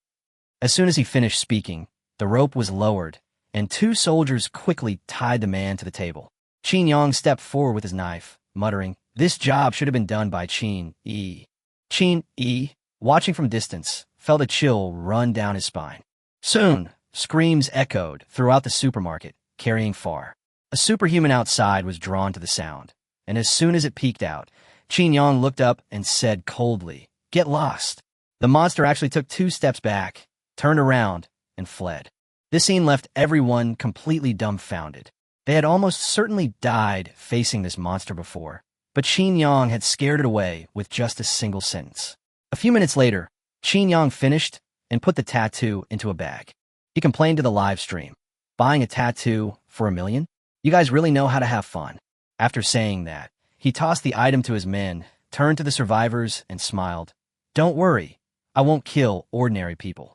As soon as he finished speaking, the rope was lowered, and two soldiers quickly tied the man to the table. Qin Yang stepped forward with his knife, muttering, This job should have been done by Qin Yi. Qin Yi, watching from distance, felt a chill run down his spine. Soon, screams echoed throughout the supermarket, carrying far. A superhuman outside was drawn to the sound, and as soon as it peeked out, Qin Yang looked up and said coldly, Get lost. The monster actually took 2 steps back, turned around, and fled. This scene left everyone completely dumbfounded. They had almost certainly died facing this monster before, but Qin Yang had scared it away with just a single sentence. A few minutes later, Qin Yang finished and put the tattoo into a bag. He complained to the live stream, Buying a tattoo for $1 million? You guys really know how to have fun. After saying that, he tossed the item to his men, turned to the survivors, and smiled. Don't worry, I won't kill ordinary people.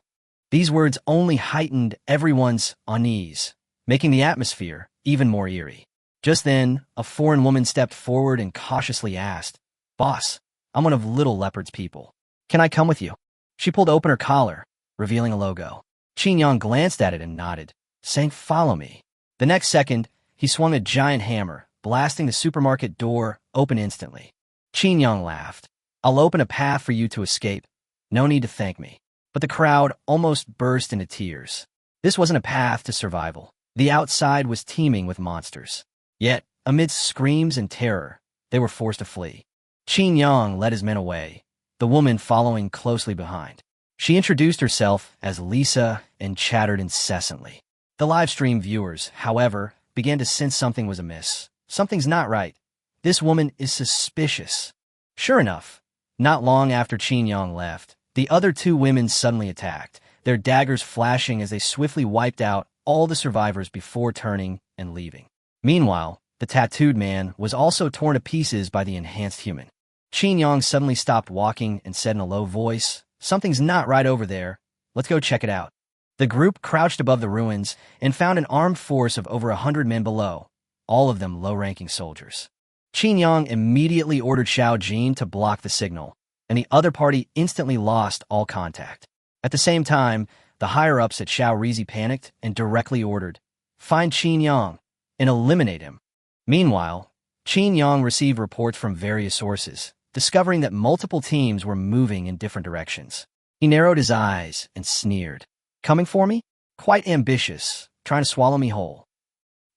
These words only heightened everyone's unease, making the atmosphere even more eerie. Just then, a foreign woman stepped forward and cautiously asked, Boss, I'm one of Little Leopard's people. Can I come with you? She pulled open her collar, revealing a logo. Qin Yang glanced at it and nodded, saying, Follow me. The next second, he swung a giant hammer, blasting the supermarket door open instantly. Qin Yang laughed. I'll open a path for you to escape. No need to thank me. But the crowd almost burst into tears. This wasn't a path to survival. The outside was teeming with monsters. Yet, amidst screams and terror, they were forced to flee. Qin Yang led his men away, the woman following closely behind. She introduced herself as Lisa and chattered incessantly. The livestream viewers, however, began to sense something was amiss. Something's not right. This woman is suspicious. Sure enough, not long after Qin Yang left, the other 2 women suddenly attacked, their daggers flashing as they swiftly wiped out all the survivors before turning and leaving. Meanwhile, the tattooed man was also torn to pieces by the enhanced human. Qin Yang suddenly stopped walking and said in a low voice, Something's not right over there. Let's go check it out. The group crouched above the ruins and found an armed force of over 100 men below, all of them low-ranking soldiers. Qin Yang immediately ordered Xiao Jin to block the signal, and the other party instantly lost all contact. At the same time, the higher-ups at Xiao Rizi panicked and directly ordered, Find Qin Yang and eliminate him. Meanwhile, Qin Yang received reports from various sources, discovering that multiple teams were moving in different directions. He narrowed his eyes and sneered. Coming for me? Quite ambitious, trying to swallow me whole.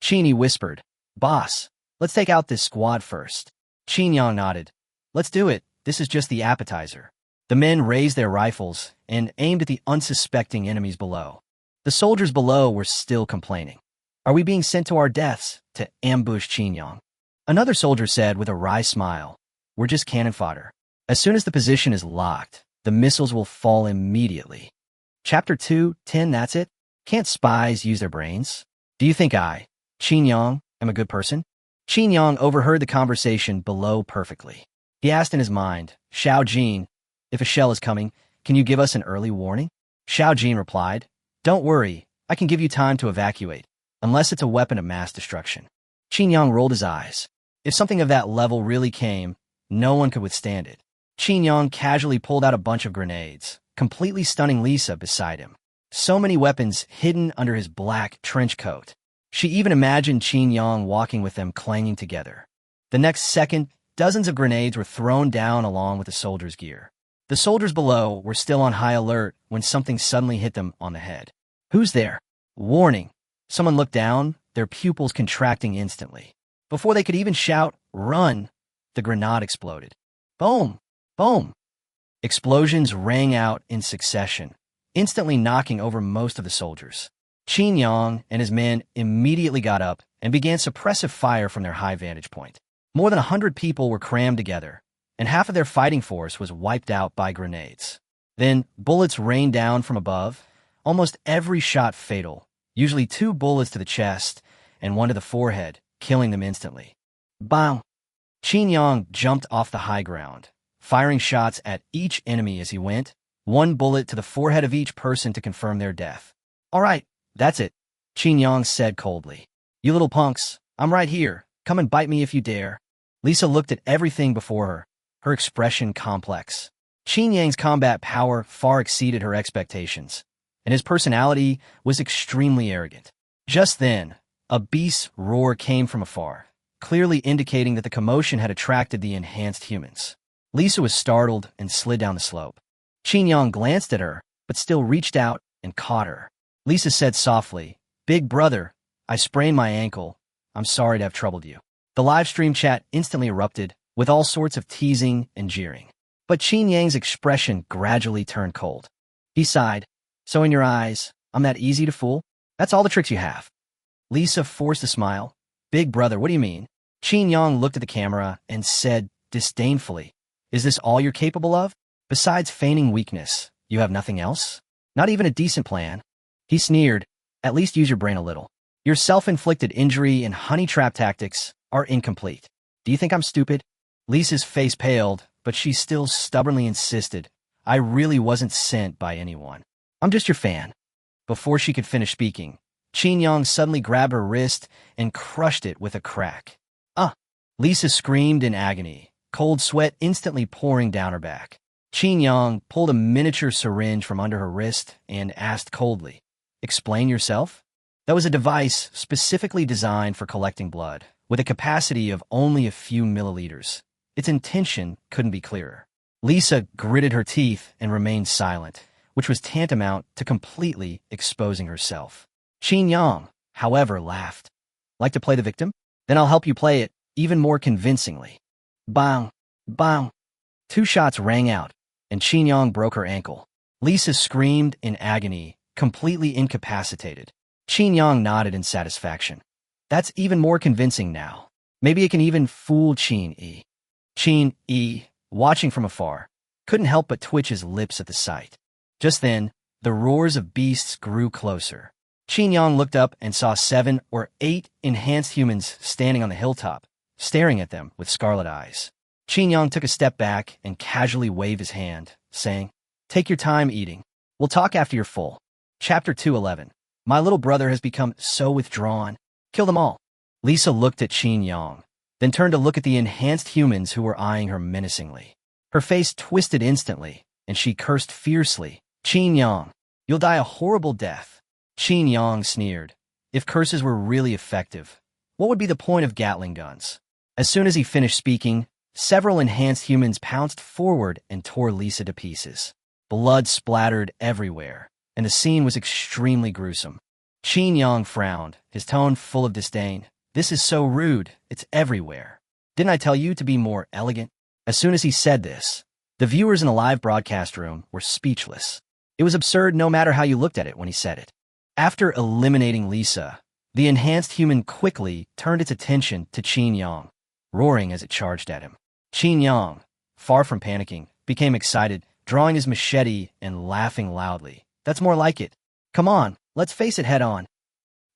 Qin whispered, Boss, let's take out this squad first. Qin Yang nodded. Let's do it. This is just the appetizer. The men raised their rifles and aimed at the unsuspecting enemies below. The soldiers below were still complaining. Are we being sent to our deaths to ambush Qin Yang? Another soldier said with a wry smile, We're just cannon fodder. As soon as the position is locked, the missiles will fall immediately. Chapter 2:10, that's it? Can't spies use their brains? Do you think I, Qin Yang, am a good person? Qin Yang overheard the conversation below perfectly. He asked in his mind, Xiao Jin, if a shell is coming, can you give us an early warning? Xiao Jin replied, Don't worry, I can give you time to evacuate, unless it's a weapon of mass destruction. Qin Yang rolled his eyes. If something of that level really came, no one could withstand it. Qin Yang casually pulled out a bunch of grenades, completely stunning Lisa beside him. So many weapons hidden under his black trench coat. She even imagined Qin Yang walking with them clanging together. The next second, dozens of grenades were thrown down along with the soldiers' gear. The soldiers below were still on high alert when something suddenly hit them on the head. Who's there? Warning. Someone looked down, their pupils contracting instantly. Before they could even shout, Run! The grenade exploded. Boom! Boom! Explosions rang out in succession, instantly knocking over most of the soldiers. Qin Yang and his men immediately got up and began suppressive fire from their high vantage point. More than 100 people were crammed together, and half of their fighting force was wiped out by grenades. Then, bullets rained down from above, almost every shot fatal, usually 2 bullets to the chest and 1 to the forehead, killing them instantly. Bang! Qin Yang jumped off the high ground, firing shots at each enemy as he went, 1 bullet to the forehead of each person to confirm their death. All right, that's it, Qin Yang said coldly. You little punks, I'm right here. Come and bite me if you dare. Lisa looked at everything before her expression complex. Qin Yang's combat power far exceeded her expectations, and his personality was extremely arrogant. Just then, a beast's roar came from afar, clearly indicating that the commotion had attracted the enhanced humans. Lisa was startled and slid down the slope. Qin Yang glanced at her, but still reached out and caught her. Lisa said softly, "Big brother, I sprained my ankle. I'm sorry to have troubled you." The live stream chat instantly erupted, with all sorts of teasing and jeering. But Qin Yang's expression gradually turned cold. He sighed. "So in your eyes, I'm that easy to fool? That's all the tricks you have?" Lisa forced a smile. "Big brother, what do you mean?" Qin Yang looked at the camera and said disdainfully, "Is this all you're capable of? Besides feigning weakness, you have nothing else? Not even a decent plan?" He sneered. "At least use your brain a little. Your self-inflicted injury and honey trap tactics are incomplete. Do you think I'm stupid?" Lisa's face paled, but she still stubbornly insisted, "I really wasn't sent by anyone. I'm just your fan." Before she could finish speaking, Qin Yang suddenly grabbed her wrist and crushed it with a crack. "Ah!" Lisa screamed in agony, cold sweat instantly pouring down her back. Qin Yang pulled a miniature syringe from under her wrist and asked coldly, "Explain yourself?" That was a device specifically designed for collecting blood, with a capacity of only a few milliliters. Its intention couldn't be clearer. Lisa gritted her teeth and remained silent, which was tantamount to completely exposing herself. Qin Yang, however, laughed. "Like to play the victim? Then I'll help you play it even more convincingly." Bang! Bang! 2 shots rang out, and Qin Yang broke her ankle. Lisa screamed in agony, completely incapacitated. Qin Yang nodded in satisfaction. "That's even more convincing now. Maybe it can even fool Qin Yi." Qin Yi, watching from afar, couldn't help but twitch his lips at the sight. Just then, the roars of beasts grew closer. Qin Yang looked up and saw 7 or 8 enhanced humans standing on the hilltop, staring at them with scarlet eyes. Qin Yang took a step back and casually waved his hand, saying, "Take your time eating. We'll talk after you're full." Chapter 211. My little brother has become so withdrawn. Kill them all. Lisa looked at Qin Yang, then turned to look at the enhanced humans who were eyeing her menacingly. Her face twisted instantly, and she cursed fiercely. "Qin Yang, you'll die a horrible death." Qin Yang sneered. If curses were really effective, what would be the point of Gatling guns? As soon as he finished speaking, several enhanced humans pounced forward and tore Lisa to pieces. Blood splattered everywhere, and the scene was extremely gruesome. Qin Yang frowned, his tone full of disdain. "This is so rude, it's everywhere. Didn't I tell you to be more elegant?" As soon as he said this, the viewers in the live broadcast room were speechless. It was absurd no matter how you looked at it when he said it. After eliminating Lisa, the enhanced human quickly turned its attention to Qin Yang, roaring as it charged at him. Qin Yang, far from panicking, became excited, drawing his machete and laughing loudly. "That's more like it. Come on, let's face it head on."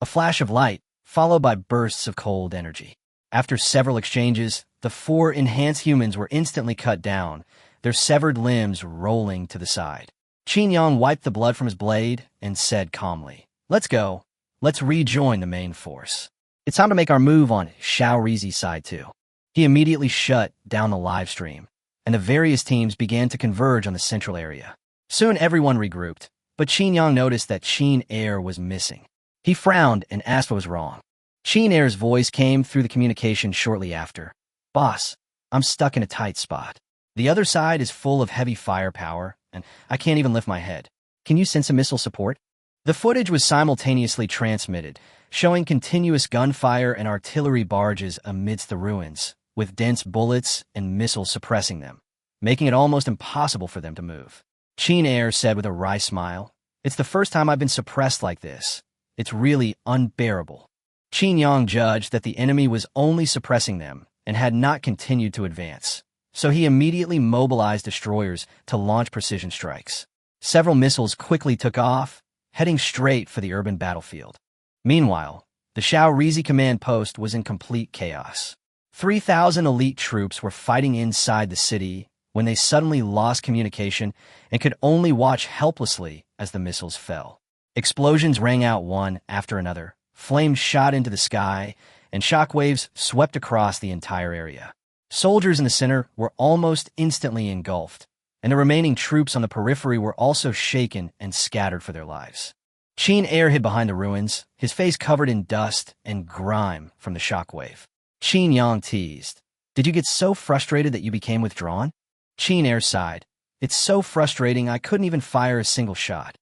A flash of light, followed by bursts of cold energy. After several exchanges, the 4 enhanced humans were instantly cut down, their severed limbs rolling to the side. Qin Yang wiped the blood from his blade and said calmly, "Let's go. Let's rejoin the main force. It's time to make our move on Xiao Rizi's side too." He immediately shut down the live stream, and the various teams began to converge on the central area. Soon everyone regrouped, but Qin Yang noticed that Qin Air was missing. He frowned and asked what was wrong. Qin Air's voice came through the communication shortly after. "Boss, I'm stuck in a tight spot. The other side is full of heavy firepower, and I can't even lift my head. Can you send some missile support?" The footage was simultaneously transmitted, showing continuous gunfire and artillery barges amidst the ruins, with dense bullets and missiles suppressing them, making it almost impossible for them to move. Qin Air said with a wry smile, "It's the first time I've been suppressed like this. It's really unbearable." Qin Yang judged that the enemy was only suppressing them and had not continued to advance, so he immediately mobilized destroyers to launch precision strikes. Several missiles quickly took off, heading straight for the urban battlefield. Meanwhile, the Shaorizi command post was in complete chaos. 3,000 elite troops were fighting inside the city when they suddenly lost communication and could only watch helplessly as the missiles fell. Explosions rang out one after another, flames shot into the sky, and shockwaves swept across the entire area. Soldiers in the center were almost instantly engulfed, and the remaining troops on the periphery were also shaken and scattered for their lives. Qin Air hid behind the ruins, his face covered in dust and grime from the shockwave. Qin Yang teased, "Did you get so frustrated that you became withdrawn?" Qin Air sighed, "It's so frustrating I couldn't even fire a single shot."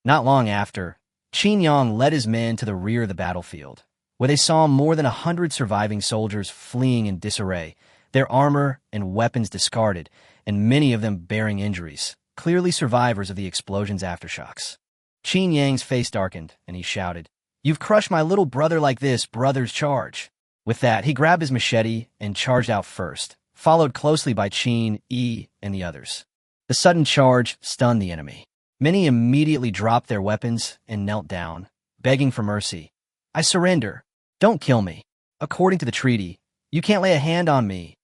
Not long after, Qin Yang led his men to the rear of the battlefield, where they saw more than 100 surviving soldiers fleeing in disarray, their armor and weapons discarded, and many of them bearing injuries, clearly survivors of the explosion's aftershocks. Qin Yang's face darkened, and he shouted, "You've crushed my little brother like this, brothers charge." With that, he grabbed his machete and charged out first, followed closely by Qin, Yi, and the others. The sudden charge stunned the enemy. Many immediately dropped their weapons and knelt down, begging for mercy. "I surrender. Don't kill me. According to the treaty, you can't lay a hand on me."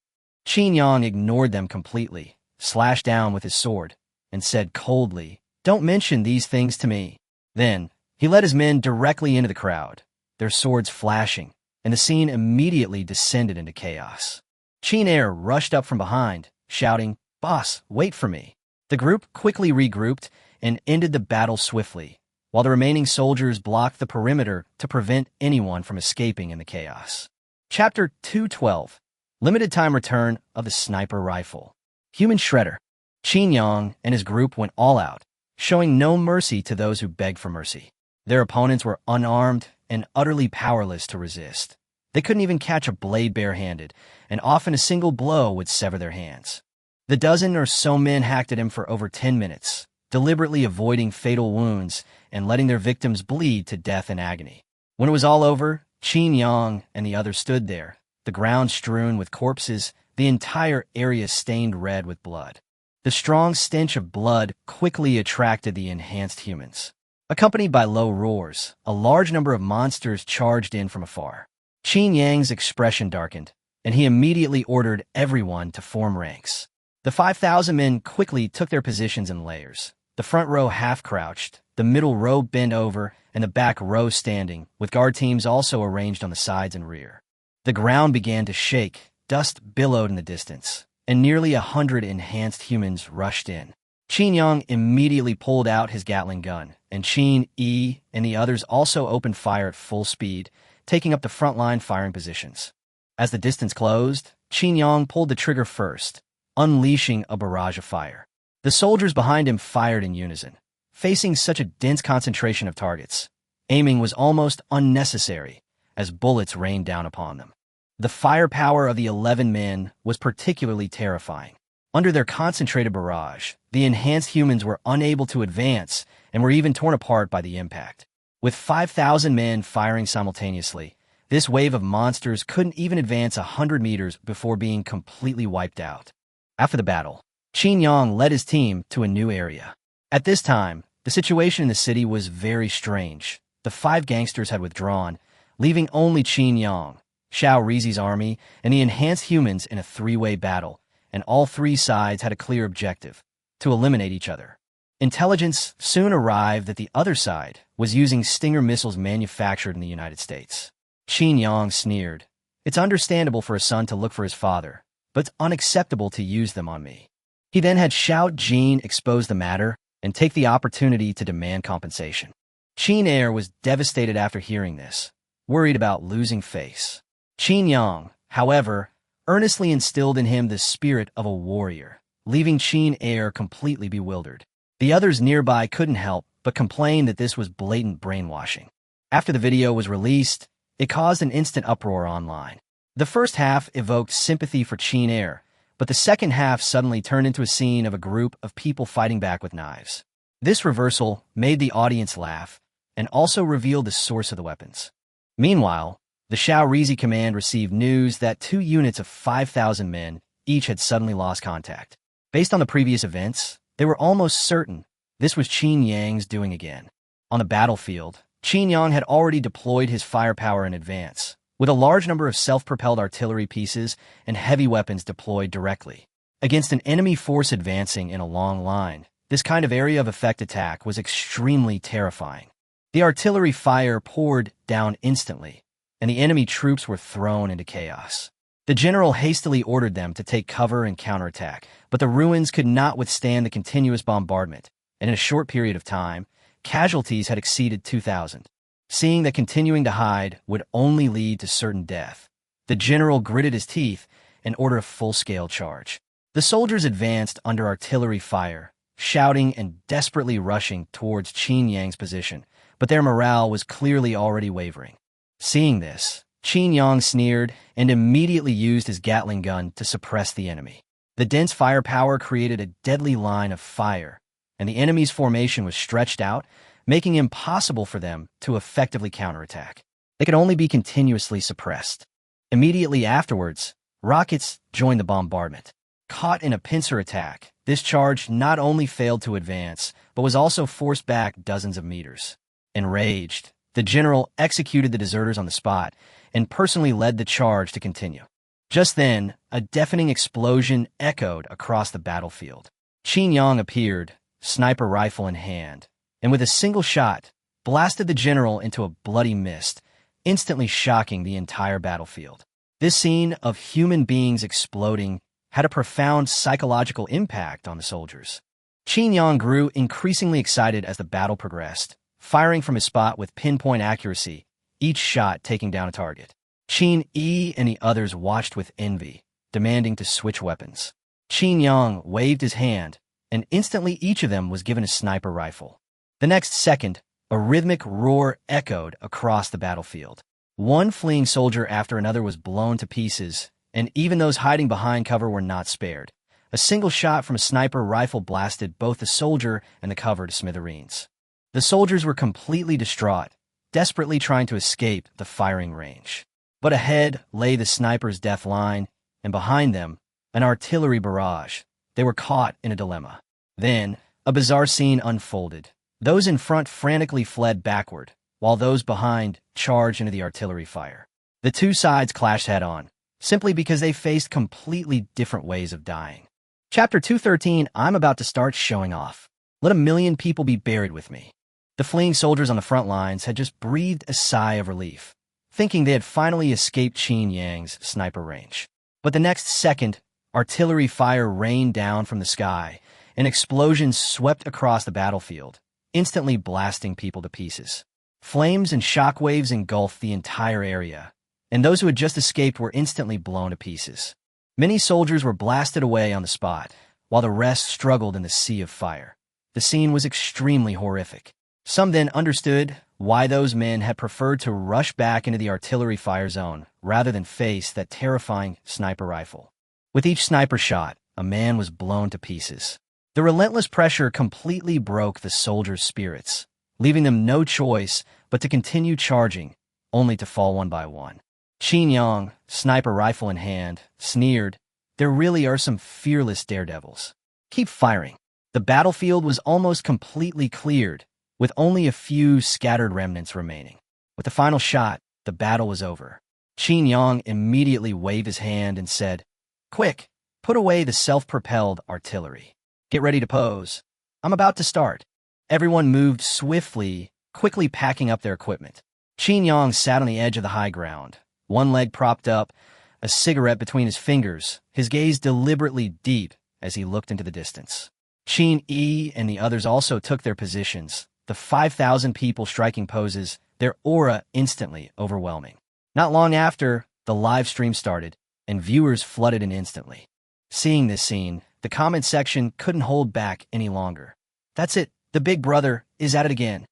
Qin Yang ignored them completely, slashed down with his sword, and said coldly, "Don't mention these things to me." Then, he led his men directly into the crowd, their swords flashing, and the scene immediately descended into chaos. Qin Air rushed up from behind, shouting, "Boss, wait for me." The group quickly regrouped and ended the battle swiftly, while the remaining soldiers blocked the perimeter to prevent anyone from escaping in the chaos. Chapter 212. Limited time return of the sniper rifle. Human Shredder. Qin Yang and his group went all out, showing no mercy to those who begged for mercy. Their opponents were unarmed and utterly powerless to resist. They couldn't even catch a blade barehanded, and often a single blow would sever their hands. The dozen or so men hacked at him for over 10 minutes, deliberately avoiding fatal wounds and letting their victims bleed to death and agony. When it was all over, Qin Yang and the others stood there, the ground strewn with corpses, the entire area stained red with blood. The strong stench of blood quickly attracted the enhanced humans. Accompanied by low roars, a large number of monsters charged in from afar. Qin Yang's expression darkened, and he immediately ordered everyone to form ranks. The 5,000 men quickly took their positions in layers, the front row half-crouched, the middle row bent over, and the back row standing, with guard teams also arranged on the sides and rear. The ground began to shake, dust billowed in the distance, and nearly 100 enhanced humans rushed in. Qin Yang immediately pulled out his Gatling gun, and Qin, Yi, and the others also opened fire at full speed, taking up the front-line firing positions. As the distance closed, Qin Yang pulled the trigger first, unleashing a barrage of fire. The soldiers behind him fired in unison. Facing such a dense concentration of targets, aiming was almost unnecessary as bullets rained down upon them. The firepower of the 11 men was particularly terrifying. Under their concentrated barrage, the enhanced humans were unable to advance and were even torn apart by the impact. With 5,000 men firing simultaneously, this wave of monsters couldn't even advance 100 meters before being completely wiped out. After the battle, Qin Yang led his team to a new area. At this time, the situation in the city was very strange. The 5 gangsters had withdrawn, leaving only Qin Yang, Shaorizi's army, and the enhanced humans in a 3-way battle, and all 3 sides had a clear objective: to eliminate each other. Intelligence soon arrived that the other side was using Stinger missiles manufactured in the United States. Qin Yang sneered, "It's understandable for a son to look for his father, but it's unacceptable to use them on me." He then had Xiao Jin expose the matter and take the opportunity to demand compensation. Qin Air was devastated after hearing this, worried about losing face. Qin Yang, however, earnestly instilled in him the spirit of a warrior, leaving Qin Air completely bewildered. The others nearby couldn't help but complain that this was blatant brainwashing. After the video was released, it caused an instant uproar online. The first half evoked sympathy for Qin Air, but the second half suddenly turned into a scene of a group of people fighting back with knives. This reversal made the audience laugh and also revealed the source of the weapons. Meanwhile, the Shaorizi command received news that 2 units of 5,000 men each had suddenly lost contact. Based on the previous events, they were almost certain this was Qin Yang's doing again. On the battlefield, Qin Yang had already deployed his firepower in advance, with a large number of self-propelled artillery pieces and heavy weapons deployed directly. Against an enemy force advancing in a long line, this kind of area of effect attack was extremely terrifying. The artillery fire poured down instantly, and the enemy troops were thrown into chaos. The general hastily ordered them to take cover and counterattack, but the ruins could not withstand the continuous bombardment, and in a short period of time, casualties had exceeded 2,000. Seeing that continuing to hide would only lead to certain death, the general gritted his teeth and ordered a full-scale charge. The soldiers advanced under artillery fire, shouting and desperately rushing towards Qin Yang's position, but their morale was clearly already wavering. Seeing this, Qin Yang sneered and immediately used his Gatling gun to suppress the enemy. The dense firepower created a deadly line of fire, and the enemy's formation was stretched out, making it impossible for them to effectively counterattack. They could only be continuously suppressed. Immediately afterwards, rockets joined the bombardment. Caught in a pincer attack, this charge not only failed to advance, but was also forced back dozens of meters. Enraged, the general executed the deserters on the spot and personally led the charge to continue. Just then, a deafening explosion echoed across the battlefield. Qin Yang appeared, sniper rifle in hand, and with a single shot, blasted the general into a bloody mist, instantly shocking the entire battlefield. This scene of human beings exploding had a profound psychological impact on the soldiers. Qin Yang grew increasingly excited as the battle progressed, firing from his spot with pinpoint accuracy, each shot taking down a target. Qin Yi and the others watched with envy, demanding to switch weapons. Qin Yang waved his hand, and instantly each of them was given a sniper rifle. The next second, a rhythmic roar echoed across the battlefield. One fleeing soldier after another was blown to pieces, and even those hiding behind cover were not spared. A single shot from a sniper rifle blasted both the soldier and the cover to smithereens. The soldiers were completely distraught, desperately trying to escape the firing range. But ahead lay the sniper's death line, and behind them, an artillery barrage. They were caught in a dilemma. Then, a bizarre scene unfolded. Those in front frantically fled backward, while those behind charged into the artillery fire. The two sides clashed head-on, simply because they faced completely different ways of dying. Chapter 213, I'm about to start showing off. Let 1,000,000 people be buried with me. The fleeing soldiers on the front lines had just breathed a sigh of relief, thinking they had finally escaped Qin Yang's sniper range. But the next second, artillery fire rained down from the sky, and explosions swept across the battlefield, instantly blasting people to pieces. Flames and shockwaves engulfed the entire area, and those who had just escaped were instantly blown to pieces. Many soldiers were blasted away on the spot, while the rest struggled in the sea of fire. The scene was extremely horrific. Some then understood why those men had preferred to rush back into the artillery fire zone rather than face that terrifying sniper rifle. With each sniper shot, a man was blown to pieces. The relentless pressure completely broke the soldiers' spirits, leaving them no choice but to continue charging, only to fall one by one. Qin Yang, sniper rifle in hand, sneered, "There really are some fearless daredevils. Keep firing." The battlefield was almost completely cleared, with only a few scattered remnants remaining. With the final shot, the battle was over. Qin Yang immediately waved his hand and said, "Quick, put away the self-propelled artillery. Get ready to pose. I'm about to start." Everyone moved swiftly, quickly packing up their equipment. Qin Yang sat on the edge of the high ground, one leg propped up, a cigarette between his fingers, his gaze deliberately deep as he looked into the distance. Qin Yi and the others also took their positions, the 5,000 people striking poses, their aura instantly overwhelming. Not long after, the live stream started, and viewers flooded in instantly. Seeing this scene, the comment section couldn't hold back any longer. That's it, the big brother is at it again.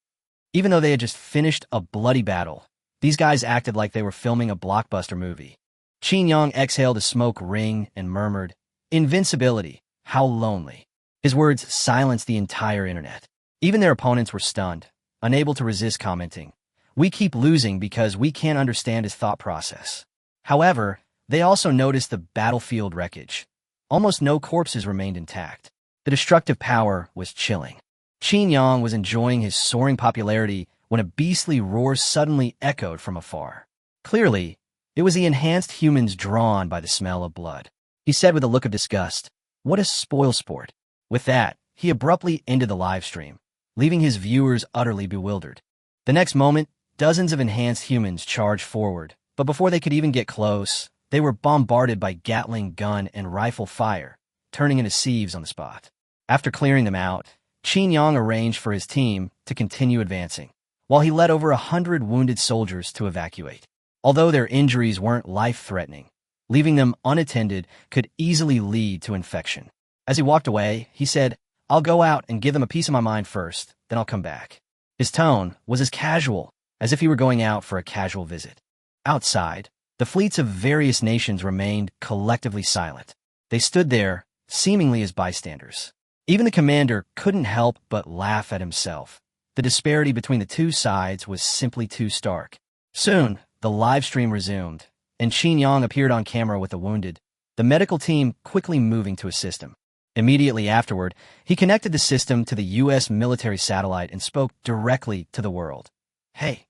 Even though they had just finished a bloody battle, these guys acted like they were filming a blockbuster movie. Qin Yang exhaled a smoke ring and murmured, "Invincibility, how lonely." His words silenced the entire internet. Even their opponents were stunned, unable to resist commenting, "We keep losing because we can't understand his thought process." However, they also noticed the battlefield wreckage. Almost no corpses remained intact. The destructive power was chilling. Qin Yang was enjoying his soaring popularity when a beastly roar suddenly echoed from afar. Clearly, it was the enhanced humans drawn by the smell of blood. He said with a look of disgust, "What a spoilsport." With that, he abruptly ended the live stream, leaving his viewers utterly bewildered. The next moment, dozens of enhanced humans charged forward, but before they could even get close, they were bombarded by Gatling gun and rifle fire, turning into sieves on the spot. After clearing them out, Qin Yang arranged for his team to continue advancing, while he led over 100 wounded soldiers to evacuate. Although their injuries weren't life-threatening, leaving them unattended could easily lead to infection. As he walked away, he said, "I'll go out and give them a piece of my mind first, then I'll come back." His tone was as casual as if he were going out for a casual visit. Outside, the fleets of various nations remained collectively silent. They stood there, seemingly as bystanders. Even the commander couldn't help but laugh at himself. The disparity between the two sides was simply too stark. Soon, the live stream resumed, and Qin Yang appeared on camera with the wounded, the medical team quickly moving to assist him. Immediately afterward, he connected the system to the U.S. military satellite and spoke directly to the world. "Hey,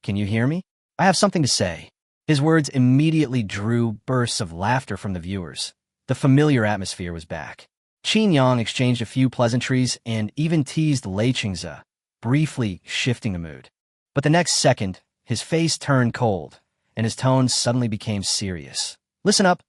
can you hear me? I have something to say." His words immediately drew bursts of laughter from the viewers. The familiar atmosphere was back. Qin Yang exchanged a few pleasantries and even teased Lei Qingze, briefly shifting the mood. But the next second, his face turned cold, and his tone suddenly became serious. "Listen up,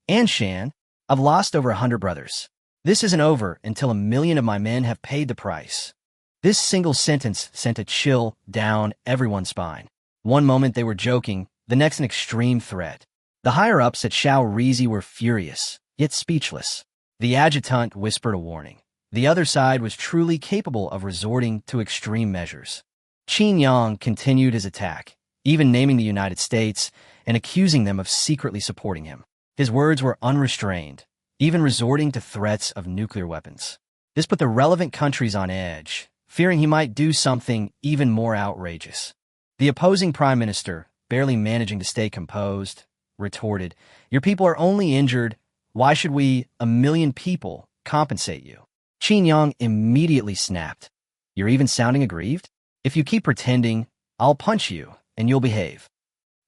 Anshan. I've lost over 100 brothers. This isn't over until 1 million of my men have paid the price." This single sentence sent a chill down everyone's spine. One moment they were joking, the next an extreme threat. The higher-ups at Shao Rizi were furious, yet speechless. The adjutant whispered a warning. The other side was truly capable of resorting to extreme measures. Qin Yang continued his attack, even naming the United States and accusing them of secretly supporting him. His words were unrestrained, even resorting to threats of nuclear weapons. This put the relevant countries on edge, fearing he might do something even more outrageous. The opposing prime minister, barely managing to stay composed, retorted, "Your people are only injured. Why should we, 1 million people, compensate you?" Qin Yang immediately snapped. "You're even sounding aggrieved? If you keep pretending, I'll punch you, and you'll behave."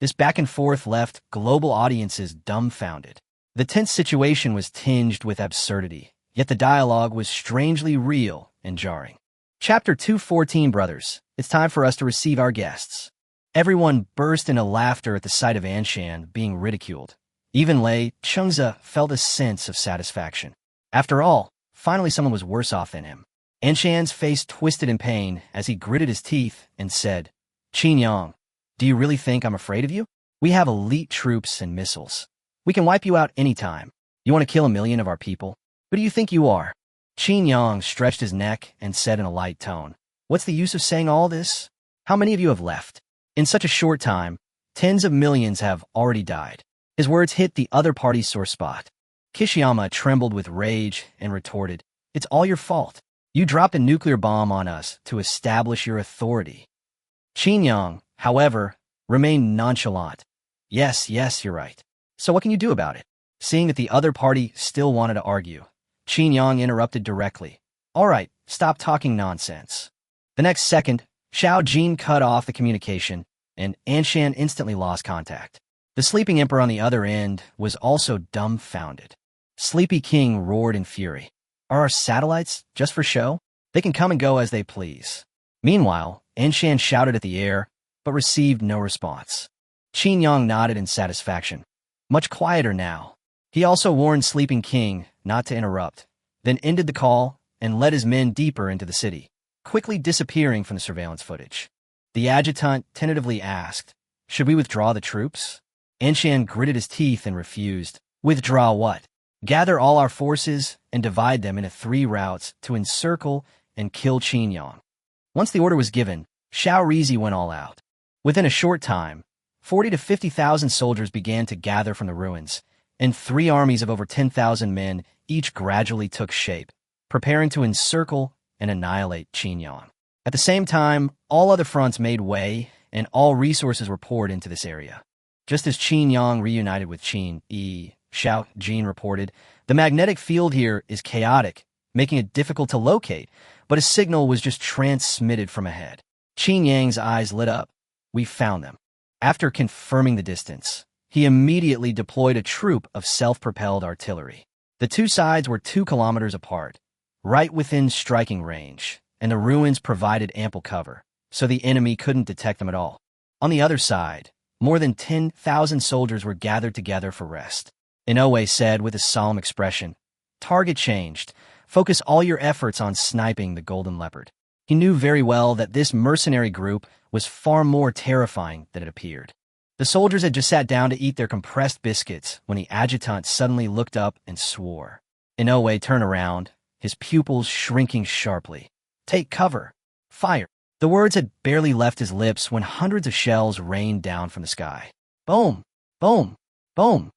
This back and forth left global audiences dumbfounded. The tense situation was tinged with absurdity, yet the dialogue was strangely real and jarring. Chapter 214, Brothers. It's time for us to receive our guests. Everyone burst into laughter at the sight of Anshan being ridiculed. Even Lei Qingze felt a sense of satisfaction. After all, finally someone was worse off than him. Anshan's face twisted in pain as he gritted his teeth and said, "Qin Yang, do you really think I'm afraid of you? We have elite troops and missiles. We can wipe you out anytime. You want to kill 1 million of our people? Who do you think you are?" Qin Yang stretched his neck and said in a light tone, "What's the use of saying all this? How many of you have left? In such a short time, tens of millions have already died." His words hit the other party's sore spot. Kishiyama trembled with rage and retorted, "It's all your fault. You dropped a nuclear bomb on us to establish your authority." Qin Yang, however, remained nonchalant. Yes, you're right. So what can you do about it?" Seeing that the other party still wanted to argue, Qin Yang interrupted directly. "All right, stop talking nonsense." The next second, Xiao Jin cut off the communication, and Anshan instantly lost contact. The sleeping emperor on the other end was also dumbfounded. Sleepy King roared in fury. "Are our satellites just for show? They can come and go as they please." Meanwhile, Anshan shouted at the air, but received no response. Qin Yang nodded in satisfaction. Much quieter now. He also warned Sleeping King not to interrupt, then ended the call and led his men deeper into the city, quickly disappearing from the surveillance footage. The adjutant tentatively asked, "Should we withdraw the troops?" Anshan gritted his teeth and refused. "Withdraw what?" "Gather all our forces and divide them into 3 routes to encircle and kill Qin Yang." Once the order was given, Shao Rizi went all out. Within a short time, 40 to 50,000 soldiers began to gather from the ruins, and 3 armies of over 10,000 men each gradually took shape, preparing to encircle and annihilate Qin Yang. At the same time, all other fronts made way, and all resources were poured into this area. Just as Qin Yang reunited with Xiao Jin reported, "The magnetic field here is chaotic making it difficult to locate, but a signal was just transmitted from ahead. Qin Yang's eyes lit up. We found them. After confirming the distance, he immediately deployed a troop of self-propelled artillery. The two sides were 2 kilometers apart, right within striking range, and the ruins provided ample cover, so the enemy couldn't detect them at all. On the other side, more than 10,000 soldiers were gathered together for rest. Inoue said with a solemn expression, "Target changed. Focus all your efforts on sniping the golden leopard." He knew very well that this mercenary group was far more terrifying than it appeared. The soldiers had just sat down to eat their compressed biscuits when the adjutant suddenly looked up and swore. Inoue turned around, his pupils shrinking sharply. "Take cover! Fire!" The words had barely left his lips when hundreds of shells rained down from the sky. Boom! Boom! Boom!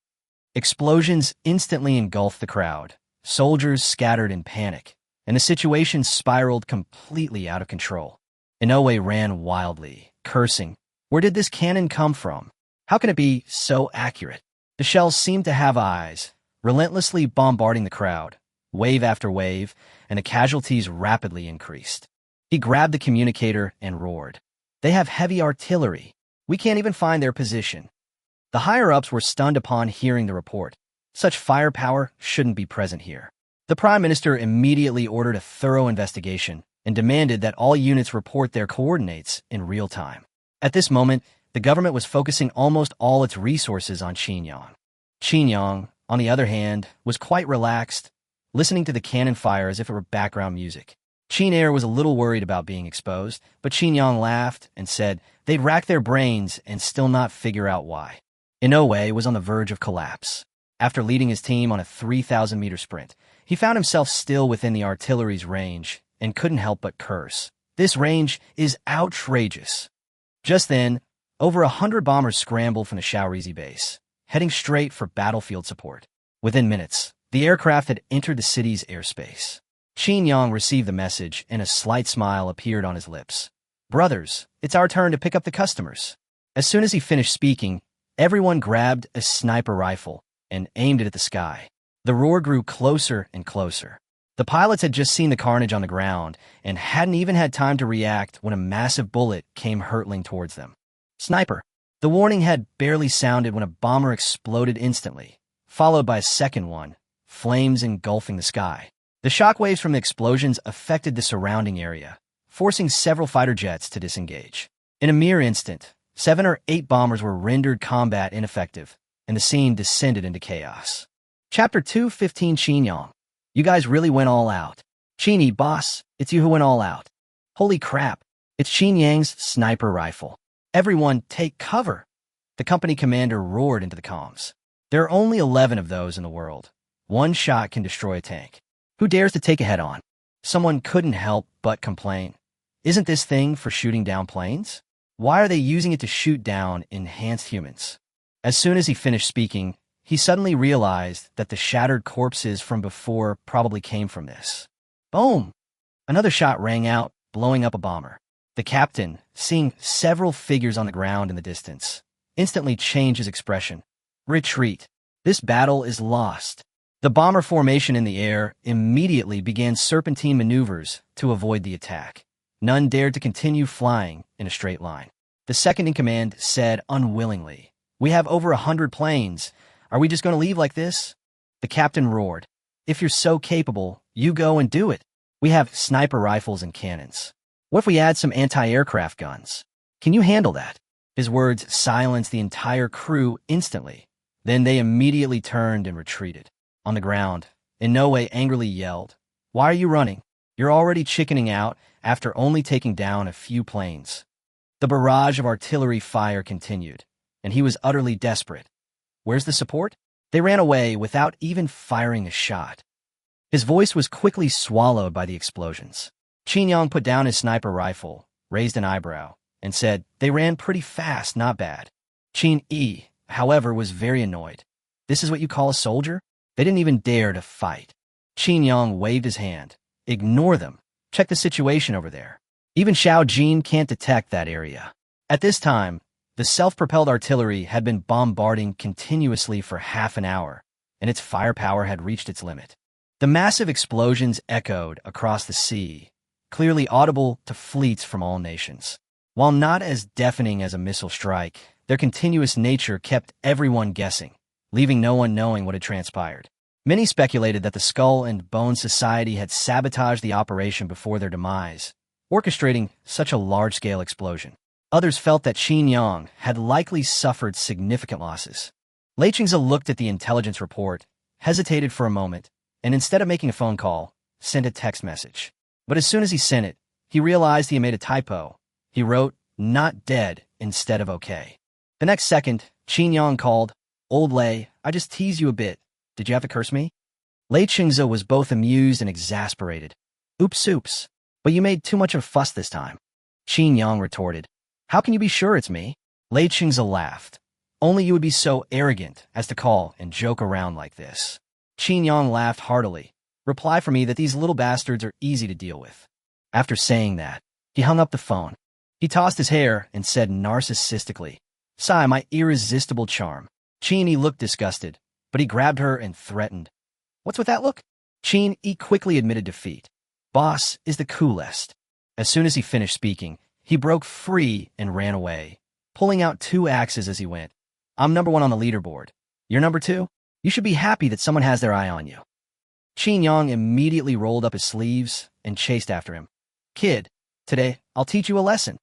Explosions instantly engulfed the crowd. Soldiers scattered in panic, and the situation spiraled completely out of control. Inoue ran wildly, cursing. Where did this cannon come from? How can it be so accurate? The shells seemed to have eyes, relentlessly bombarding the crowd, wave after wave, and the casualties rapidly increased. He grabbed the communicator and roared. "They have heavy artillery. We can't even find their position." The higher-ups were stunned upon hearing the report. Such firepower shouldn't be present here. The Prime Minister immediately ordered a thorough investigation and demanded that all units report their coordinates in real time. At this moment, the government was focusing almost all its resources on Qinyang. Qinyang, on the other hand, was quite relaxed, listening to the cannon fire as if it were background music. Qin Air was a little worried about being exposed, but Qinyang laughed and said they'd rack their brains and still not figure out why. Inoue was on the verge of collapse. After leading his team on a 3,000-meter sprint, he found himself still within the artillery's range and couldn't help but curse. "This range is outrageous." Just then, over 100 bombers scrambled from the Shaorizi base, heading straight for battlefield support. Within minutes, the aircraft had entered the city's airspace. Qin Yang received the message, and a slight smile appeared on his lips. "Brothers, it's our turn to pick up the customers." As soon as he finished speaking, everyone grabbed a sniper rifle and aimed it at the sky. The roar grew closer and closer. The pilots had just seen the carnage on the ground and hadn't even had time to react when a massive bullet came hurtling towards them. "Sniper!" The warning had barely sounded when a bomber exploded instantly, followed by a second one, flames engulfing the sky. The shockwaves from the explosions affected the surrounding area, forcing several fighter jets to disengage. In a mere instant, 7 or 8 bombers were rendered combat ineffective, and the scene descended into chaos. Chapter 2:15 Qinyang. "You guys really went all out." "Qini, boss, it's you who went all out." "Holy crap, it's Qin Yang's sniper rifle." "Everyone, take cover." The company commander roared into the comms. "There are only 11 of those in the world. One shot can destroy a tank. Who dares to take a head-on?" Someone couldn't help but complain. "Isn't this thing for shooting down planes? Why are they using it to shoot down enhanced humans?" As soon as he finished speaking, he suddenly realized that the shattered corpses from before probably came from this. Boom! Another shot rang out, blowing up a bomber. The captain, seeing several figures on the ground in the distance, instantly changed his expression. "Retreat. This battle is lost." The bomber formation in the air immediately began serpentine maneuvers to avoid the attack. None dared to continue flying in a straight line. The second-in-command said unwillingly, "We have over 100 planes. Are we just going to leave like this?" The captain roared, "If you're so capable, you go and do it. We have sniper rifles and cannons. What if we add some anti-aircraft guns? Can you handle that?" His words silenced the entire crew instantly. Then they immediately turned and retreated. On the ground, Inoue angrily yelled, "Why are you running? You're already chickening out after only taking down a few planes." The barrage of artillery fire continued, and he was utterly desperate. Where's the support? They ran away without even firing a shot. His voice was quickly swallowed by the explosions. Qinyang put down his sniper rifle, raised an eyebrow, and said, "They ran pretty fast, not bad." Qin Yi, however, was very annoyed. "This is what you call a soldier? They didn't even dare to fight." Qinyang waved his hand. "Ignore them. Check the situation over there. Even Xiao Jin can't detect that area." At this time, the self-propelled artillery had been bombarding continuously for half an hour, and its firepower had reached its limit. The massive explosions echoed across the sea, clearly audible to fleets from all nations. While not as deafening as a missile strike, their continuous nature kept everyone guessing, leaving no one knowing what had transpired. Many speculated that the Skull and Bone Society had sabotaged the operation before their demise, orchestrating such a large-scale explosion. Others felt that Qin Yang had likely suffered significant losses. Lei Chingze looked at the intelligence report, hesitated for a moment, and instead of making a phone call, sent a text message. But as soon as he sent it, he realized he had made a typo. He wrote, "not dead," instead of okay. The next second, Qin Yang called, "Old Lei, I just teased you a bit. Did you have to curse me?" Lei Chingze was both amused and exasperated. Oops. But you made too much of a fuss this time." Qin Yang retorted, "How can you be sure it's me?" Lei Chingze laughed. "Only you would be so arrogant as to call and joke around like this." Qin Yang laughed heartily. "Reply for me that these little bastards are easy to deal with." After saying that, he hung up the phone. He tossed his hair and said narcissistically, "Sigh, my irresistible charm." Qin looked disgusted, but he grabbed her and threatened. "What's with that look?" Qin quickly admitted defeat. "Boss is the coolest." As soon as he finished speaking, he broke free and ran away, pulling out 2 axes as he went. "I'm number 1 on the leaderboard. You're number 2? You should be happy that someone has their eye on you." Qin Yang immediately rolled up his sleeves and chased after him. "Kid, today I'll teach you a lesson."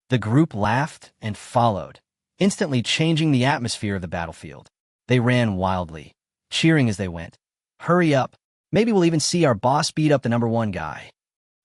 The group laughed and followed, instantly changing the atmosphere of the battlefield. They ran wildly, cheering as they went. "Hurry up. Maybe we'll even see our boss beat up the number 1 guy."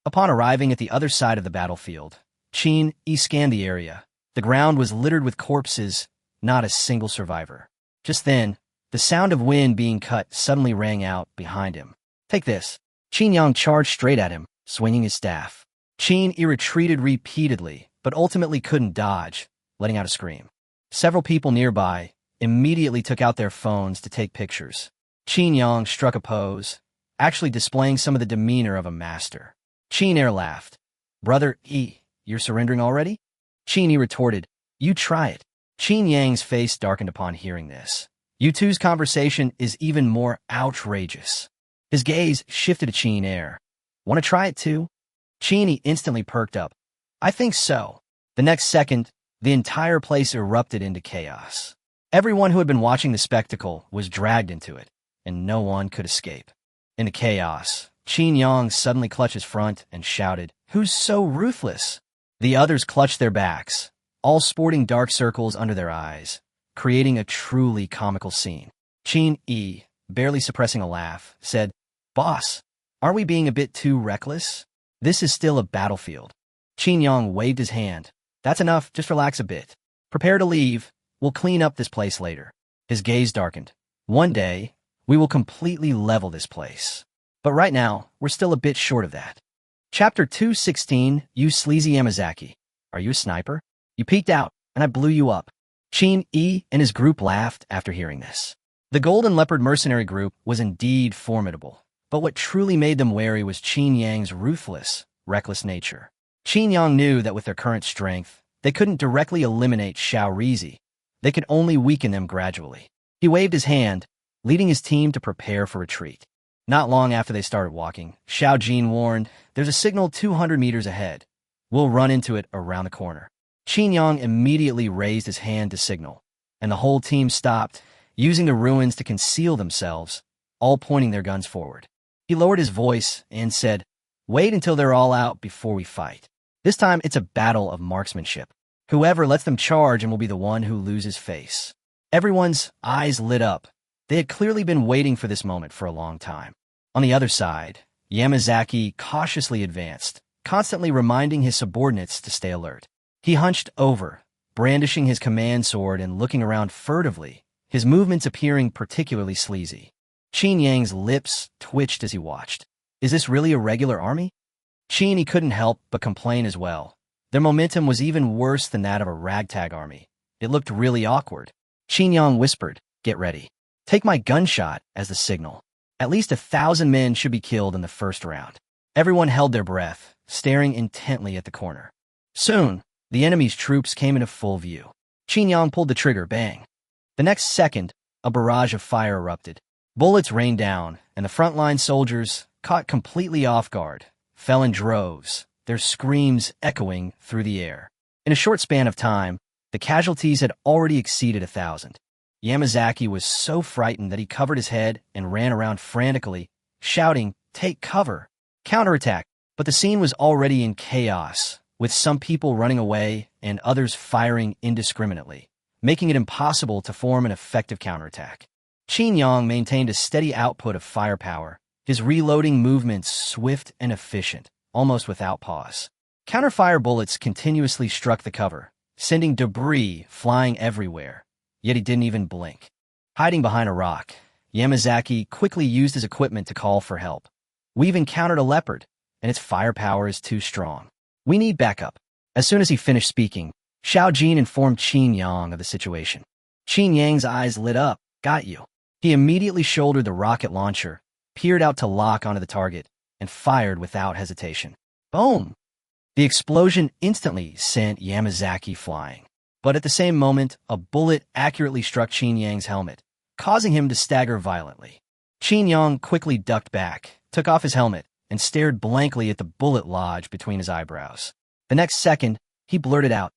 Upon arriving at the other side of the battlefield, Qin scanned the area. The ground was littered with corpses, not a single survivor. Just then, the sound of wind being cut suddenly rang out behind him. "Take this." Qin Yang charged straight at him, swinging his staff. Qin retreated repeatedly, but ultimately couldn't dodge, letting out a scream. Several people nearby immediately took out their phones to take pictures. Qin Yang struck a pose, actually displaying some of the demeanor of a master. Qin laughed. "Brother you're surrendering already?" Qin retorted, "You try it." Qin Yang's face darkened upon hearing this. You two's conversation is even more outrageous. His gaze shifted to Qin. "Want to try it too?" Qin instantly perked up. "I think so." The next second, the entire place erupted into chaos. Everyone who had been watching the spectacle was dragged into it, and no one could escape. In the chaos, Qin Yang suddenly clutched his front and shouted, "Who's so ruthless?" The others clutched their backs, all sporting dark circles under their eyes, creating a truly comical scene. Qin, barely suppressing a laugh, said, "Boss, aren't we being a bit too reckless? This is still a battlefield." Qin Yang waved his hand. "That's enough, just relax a bit. Prepare to leave. We'll clean up this place later." His gaze darkened. "One day, we will completely level this place. But right now, we're still a bit short of that." Chapter 216, You Sleazy Yamazaki. "Are you a sniper? You peeked out, and I blew you up." Qin and his group laughed after hearing this. The Golden Leopard mercenary group was indeed formidable, but what truly made them wary was Qin Yang's ruthless, reckless nature. Qin Yang knew that with their current strength, they couldn't directly eliminate Xiao Rizi. They could only weaken them gradually. He waved his hand, leading his team to prepare for retreat. Not long after they started walking, Xiao Jin warned, "There's a signal 200 meters ahead. We'll run into it around the corner." Qin Yang immediately raised his hand to signal, and the whole team stopped, using the ruins to conceal themselves, all pointing their guns forward. He lowered his voice and said, "Wait until they're all out before we fight. This time it's a battle of marksmanship. Whoever lets them charge and will be the one who loses face." Everyone's eyes lit up. They had clearly been waiting for this moment for a long time. On the other side, Yamazaki cautiously advanced, constantly reminding his subordinates to stay alert. He hunched over, brandishing his command sword and looking around furtively, his movements appearing particularly sleazy. Qin Yang's lips twitched as he watched. Is this really a regular army? Qin couldn't help but complain as well. Their momentum was even worse than that of a ragtag army. It looked really awkward. Qin Yang whispered, "Get ready. Take my gunshot as the signal. At least 1,000 men should be killed in the first round." Everyone held their breath, staring intently at the corner. Soon, the enemy's troops came into full view. Qin Yang pulled the trigger, bang. The next second, a barrage of fire erupted. Bullets rained down, and the frontline soldiers, caught completely off guard, fell in droves, their screams echoing through the air. In a short span of time, the casualties had already exceeded 1,000. Yamazaki was so frightened that he covered his head and ran around frantically, shouting, "Take cover! Counterattack!" But the scene was already in chaos, with some people running away and others firing indiscriminately, making it impossible to form an effective counterattack. Qin Yang maintained a steady output of firepower, his reloading movements swift and efficient, almost without pause. Counterfire bullets continuously struck the cover, sending debris flying everywhere, yet he didn't even blink. Hiding behind a rock, Yamazaki quickly used his equipment to call for help. "We've encountered a leopard, and its firepower is too strong. We need backup." As soon as he finished speaking, Xiao Jin informed Qin Yang of the situation. Qin Yang's eyes lit up. "Got you." He immediately shouldered the rocket launcher, peered out to lock onto the target, and fired without hesitation. Boom! The explosion instantly sent Yamazaki flying. But at the same moment, a bullet accurately struck Qin Yang's helmet, causing him to stagger violently. Qin Yang quickly ducked back, took off his helmet, and stared blankly at the bullet lodge between his eyebrows. The next second, he blurted out,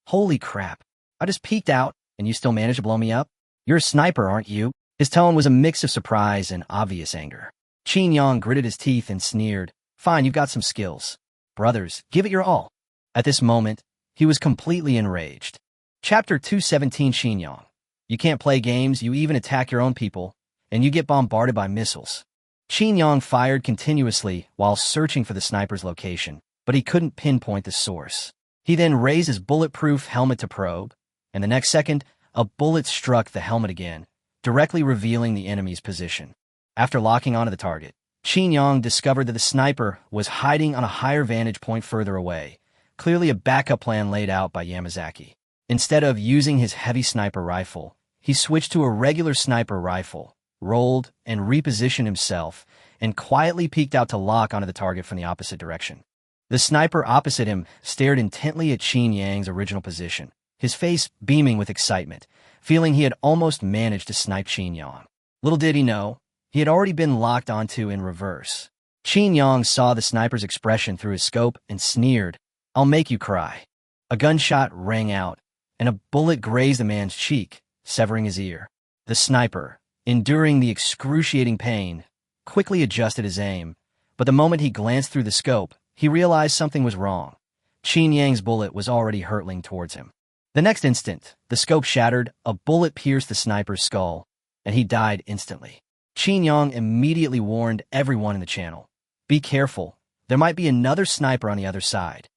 "Holy crap, I just peeked out, and you still managed to blow me up? You're a sniper, aren't you?" His tone was a mix of surprise and obvious anger. Qin Yang gritted his teeth and sneered, "Fine, you've got some skills. Brothers, give it your all." At this moment, he was completely enraged. Chapter 217 Qin Yang. You can't play games, you even attack your own people, and you get bombarded by missiles. Qin Yang fired continuously while searching for the sniper's location, but he couldn't pinpoint the source. He then raised his bulletproof helmet to probe, and the next second, a bullet struck the helmet again, directly revealing the enemy's position. After locking onto the target, Qin Yang discovered that the sniper was hiding on a higher vantage point further away, clearly a backup plan laid out by Yamazaki. Instead of using his heavy sniper rifle, he switched to a regular sniper rifle, rolled and repositioned himself, and quietly peeked out to lock onto the target from the opposite direction. The sniper opposite him stared intently at Qin Yang's original position, his face beaming with excitement, feeling he had almost managed to snipe Qin Yang. Little did he know, he had already been locked onto in reverse. Qin Yang saw the sniper's expression through his scope and sneered, "I'll make you cry." A gunshot rang out, and a bullet grazed the man's cheek, severing his ear. The sniper, enduring the excruciating pain, quickly adjusted his aim, but the moment he glanced through the scope, he realized something was wrong. Qin Yang's bullet was already hurtling towards him. The next instant, the scope shattered, a bullet pierced the sniper's skull, and he died instantly. Qin Yang immediately warned everyone in the channel, "Be careful, there might be another sniper on the other side."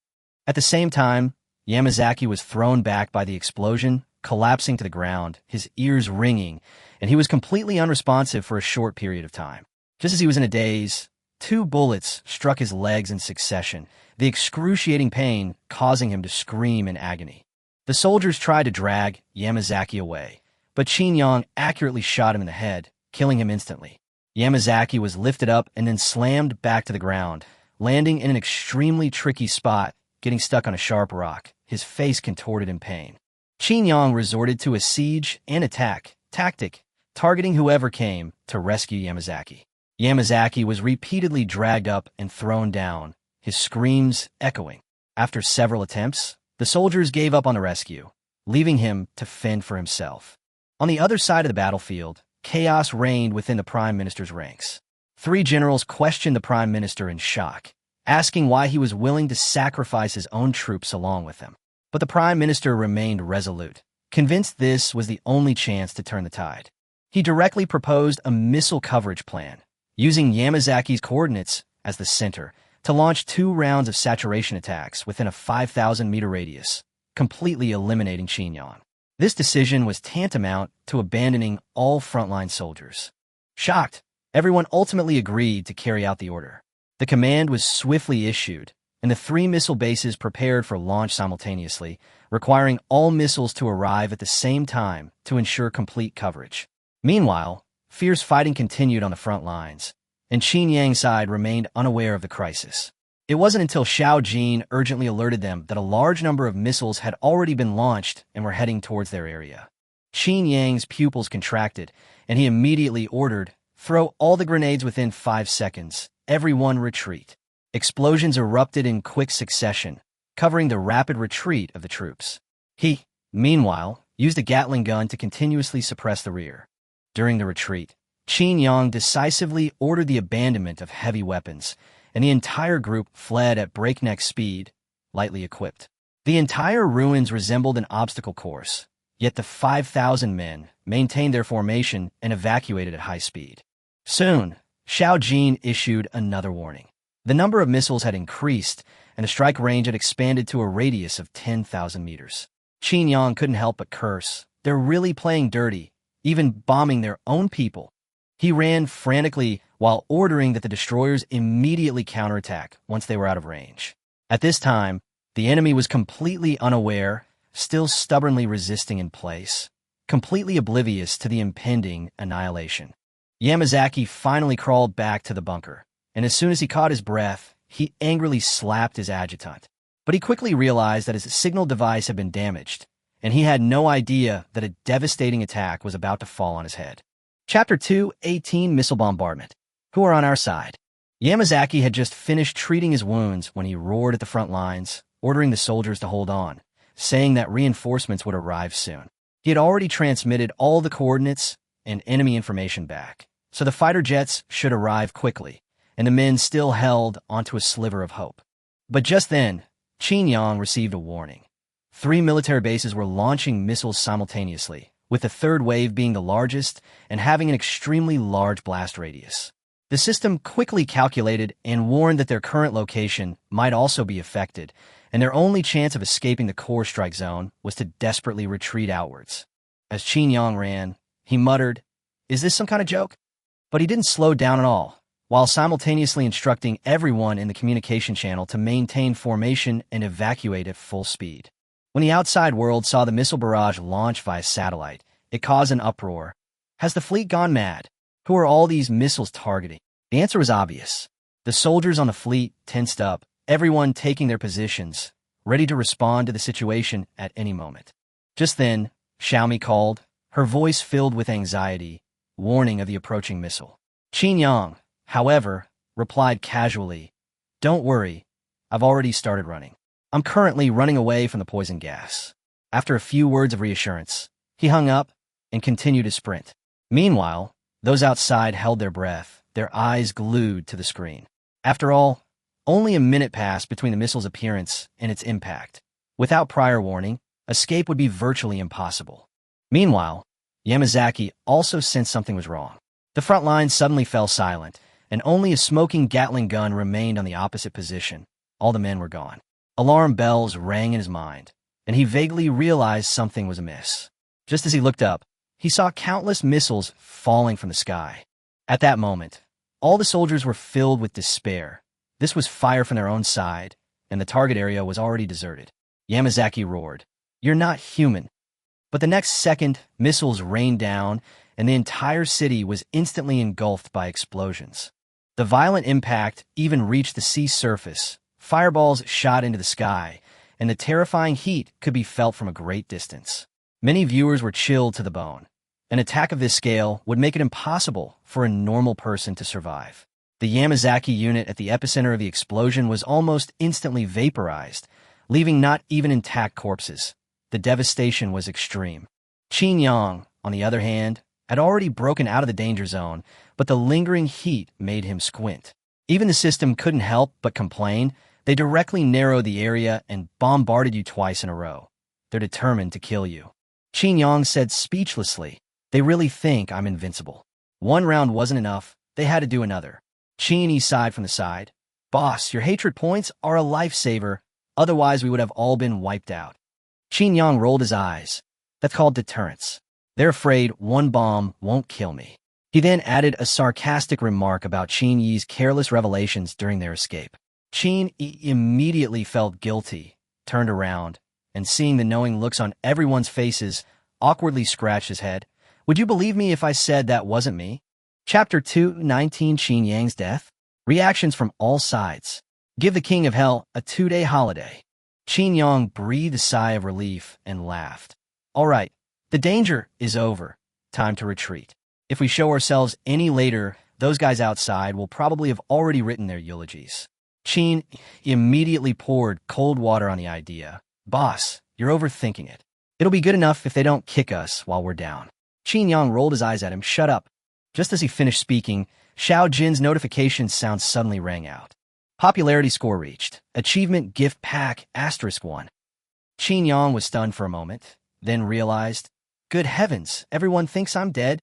At the same time, Yamazaki was thrown back by the explosion, collapsing to the ground, his ears ringing, and he was completely unresponsive for a short period of time. Just as he was in a daze, 2 bullets struck his legs in succession, the excruciating pain causing him to scream in agony. The soldiers tried to drag Yamazaki away, but Qin Yang accurately shot him in the head, killing him instantly. Yamazaki was lifted up and then slammed back to the ground, landing in an extremely tricky spot, getting stuck on a sharp rock, his face contorted in pain. Qin Yang resorted to a siege and attack tactic, targeting whoever came to rescue Yamazaki. Yamazaki was repeatedly dragged up and thrown down, his screams echoing. After several attempts, the soldiers gave up on the rescue, leaving him to fend for himself. On the other side of the battlefield, chaos reigned within the Prime Minister's ranks. 3 generals questioned the Prime Minister in shock, asking why he was willing to sacrifice his own troops along with them. But the Prime Minister remained resolute, convinced this was the only chance to turn the tide. He directly proposed a missile coverage plan, using Yamazaki's coordinates as the center, to launch 2 rounds of saturation attacks within a 5,000-meter radius, completely eliminating Qin Yang. This decision was tantamount to abandoning all frontline soldiers. Shocked, everyone ultimately agreed to carry out the order. The command was swiftly issued, and the 3 missile bases prepared for launch simultaneously, requiring all missiles to arrive at the same time to ensure complete coverage. Meanwhile, fierce fighting continued on the front lines, and Qin Yang's side remained unaware of the crisis. It wasn't until Xiao Jin urgently alerted them that a large number of missiles had already been launched and were heading towards their area. Qin Yang's pupils contracted, and he immediately ordered, Throw all the grenades within 5 seconds. Everyone retreat. Explosions erupted in quick succession, covering the rapid retreat of the troops. He, meanwhile, used a Gatling gun to continuously suppress the rear. During the retreat, Qin Yang decisively ordered the abandonment of heavy weapons, and the entire group fled at breakneck speed, lightly equipped. The entire ruins resembled an obstacle course, yet the 5,000 men maintained their formation and evacuated at high speed. Soon, Xiao Jin issued another warning. The number of missiles had increased, and the strike range had expanded to a radius of 10,000 meters. Qin Yang couldn't help but curse. They're really playing dirty, even bombing their own people. He ran frantically while ordering that the destroyers immediately counterattack once they were out of range. At this time, the enemy was completely unaware, still stubbornly resisting in place, completely oblivious to the impending annihilation. Yamazaki finally crawled back to the bunker, and as soon as he caught his breath, he angrily slapped his adjutant. But he quickly realized that his signal device had been damaged, and he had no idea that a devastating attack was about to fall on his head. Chapter 2:18 Missile Bombardment. Who are on our side? Yamazaki had just finished treating his wounds when he roared at the front lines, ordering the soldiers to hold on, saying that reinforcements would arrive soon. He had already transmitted all the coordinates and enemy information back, so the fighter jets should arrive quickly, and the men still held onto a sliver of hope. But just then, Qin Yang received a warning. 3 military bases were launching missiles simultaneously, with the third wave being the largest and having an extremely large blast radius. The system quickly calculated and warned that their current location might also be affected, and their only chance of escaping the core strike zone was to desperately retreat outwards. As Qin Yang ran, he muttered, "Is this some kind of joke?" But he didn't slow down at all, while simultaneously instructing everyone in the communication channel to maintain formation and evacuate at full speed. When the outside world saw the missile barrage launch via satellite, it caused an uproar. Has the fleet gone mad? Who are all these missiles targeting? The answer was obvious. The soldiers on the fleet tensed up, everyone taking their positions, ready to respond to the situation at any moment. Just then, Xiaomi called, her voice filled with anxiety, warning of the approaching missile. Qin Yang, however, replied casually, "Don't worry, I've already started running. I'm currently running away from the poison gas." After a few words of reassurance, he hung up and continued his sprint. Meanwhile, those outside held their breath, their eyes glued to the screen. After all, only a minute passed between the missile's appearance and its impact. Without prior warning, escape would be virtually impossible. Meanwhile, Yamazaki also sensed something was wrong. The front line suddenly fell silent, and only a smoking Gatling gun remained on the opposite position. All the men were gone. Alarm bells rang in his mind, and he vaguely realized something was amiss. Just as he looked up, he saw countless missiles falling from the sky. At that moment, all the soldiers were filled with despair. This was fire from their own side, and the target area was already deserted. Yamazaki roared, "You're not human." But the next second, missiles rained down, and the entire city was instantly engulfed by explosions. The violent impact even reached the sea surface. Fireballs shot into the sky, and the terrifying heat could be felt from a great distance. Many viewers were chilled to the bone. An attack of this scale would make it impossible for a normal person to survive. The Yamazaki unit at the epicenter of the explosion was almost instantly vaporized, leaving not even intact corpses. The devastation was extreme. Qin Yang, on the other hand, had already broken out of the danger zone, but the lingering heat made him squint. Even the system couldn't help but complain. They directly narrowed the area and bombarded you twice in a row. They're determined to kill you. Qin Yang said speechlessly, "They really think I'm invincible." One round wasn't enough. They had to do another. Qin sighed from the side. "Boss, your hatred points are a lifesaver. Otherwise, we would have all been wiped out." Qin Yang rolled his eyes. "That's called deterrence. They're afraid one bomb won't kill me." He then added a sarcastic remark about Qin Yi's careless revelations during their escape. Qin Yi immediately felt guilty, turned around, and seeing the knowing looks on everyone's faces, awkwardly scratched his head. "Would you believe me if I said that wasn't me?" Chapter 2:19 Qin Yang's death. Reactions from all sides. Give the King of Hell a 2-day holiday. Qin Yang breathed a sigh of relief and laughed. "All right, the danger is over. Time to retreat." If we show ourselves any later, those guys outside will probably have already written their eulogies. Qin immediately poured cold water on the idea. Boss, you're overthinking it. It'll be good enough if they don't kick us while we're down. Qin Yang rolled his eyes at him. Shut up. Just as he finished speaking, Xiao Jin's notification sound suddenly rang out. Popularity score reached. Achievement gift pack *1. Qin Yang was stunned for a moment, then realized, good heavens, everyone thinks I'm dead?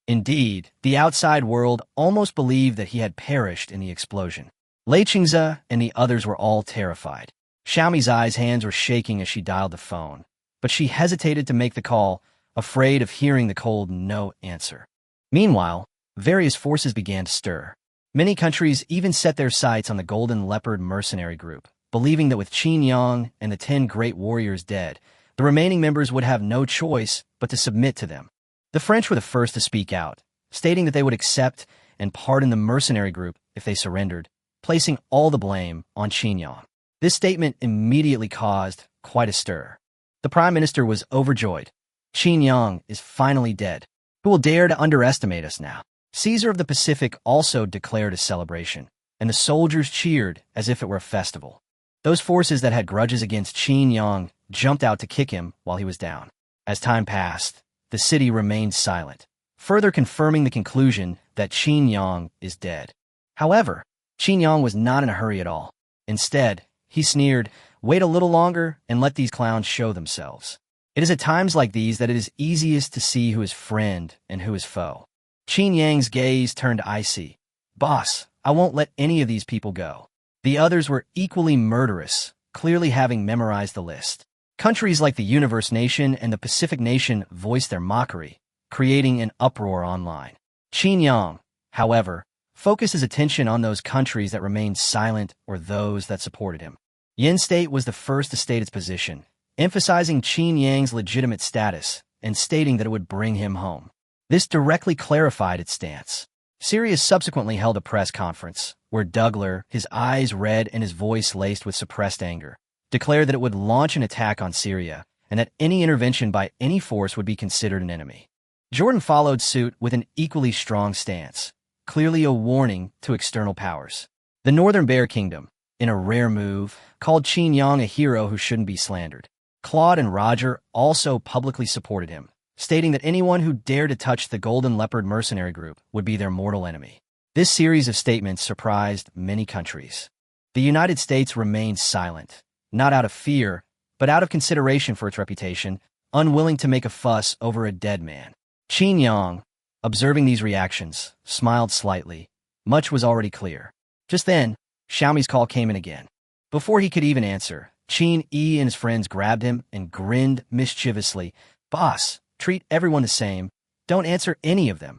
Indeed, the outside world almost believed that he had perished in the explosion. Lei Qingze and the others were all terrified. Xiaomi's hands were shaking as she dialed the phone, but she hesitated to make the call, afraid of hearing the cold no answer. Meanwhile, various forces began to stir. Many countries even set their sights on the Golden Leopard mercenary group, believing that with Qin Yang and the 10 great warriors dead, the remaining members would have no choice but to submit to them. The French were the first to speak out, stating that they would accept and pardon the mercenary group if they surrendered, placing all the blame on Qin Yang. This statement immediately caused quite a stir. The Prime Minister was overjoyed. Qin Yang is finally dead. Who will dare to underestimate us now? Caesar of the Pacific also declared a celebration, and the soldiers cheered as if it were a festival. Those forces that had grudges against Qin Yang jumped out to kick him while he was down. As time passed, the city remained silent, further confirming the conclusion that Qin Yang is dead. However, Qin Yang was not in a hurry at all. Instead, he sneered, wait a little longer and let these clowns show themselves. It is at times like these that it is easiest to see who is friend and who is foe. Qin Yang's gaze turned icy. Boss, I won't let any of these people go. The others were equally murderous, clearly having memorized the list. Countries like the Universe Nation and the Pacific Nation voiced their mockery, creating an uproar online. Qin Yang, however, focused his attention on those countries that remained silent or those that supported him. Yen State was the first to state its position, emphasizing Qin Yang's legitimate status and stating that it would bring him home. This directly clarified its stance. Sirius subsequently held a press conference, where Douglas, his eyes red and his voice laced with suppressed anger, declared that it would launch an attack on Syria and that any intervention by any force would be considered an enemy. Jordan followed suit with an equally strong stance, clearly a warning to external powers. The Northern Bear Kingdom, in a rare move, called Qin Yang a hero who shouldn't be slandered. Claude and Roger also publicly supported him, stating that anyone who dared to touch the Golden Leopard mercenary group would be their mortal enemy. This series of statements surprised many countries. The United States remained silent, not out of fear, but out of consideration for its reputation, unwilling to make a fuss over a dead man. Qin Yang, observing these reactions, smiled slightly. Much was already clear. Just then, Xiaomi's call came in again. Before he could even answer, Qin Yi and his friends grabbed him and grinned mischievously. Boss, treat everyone the same. Don't answer any of them.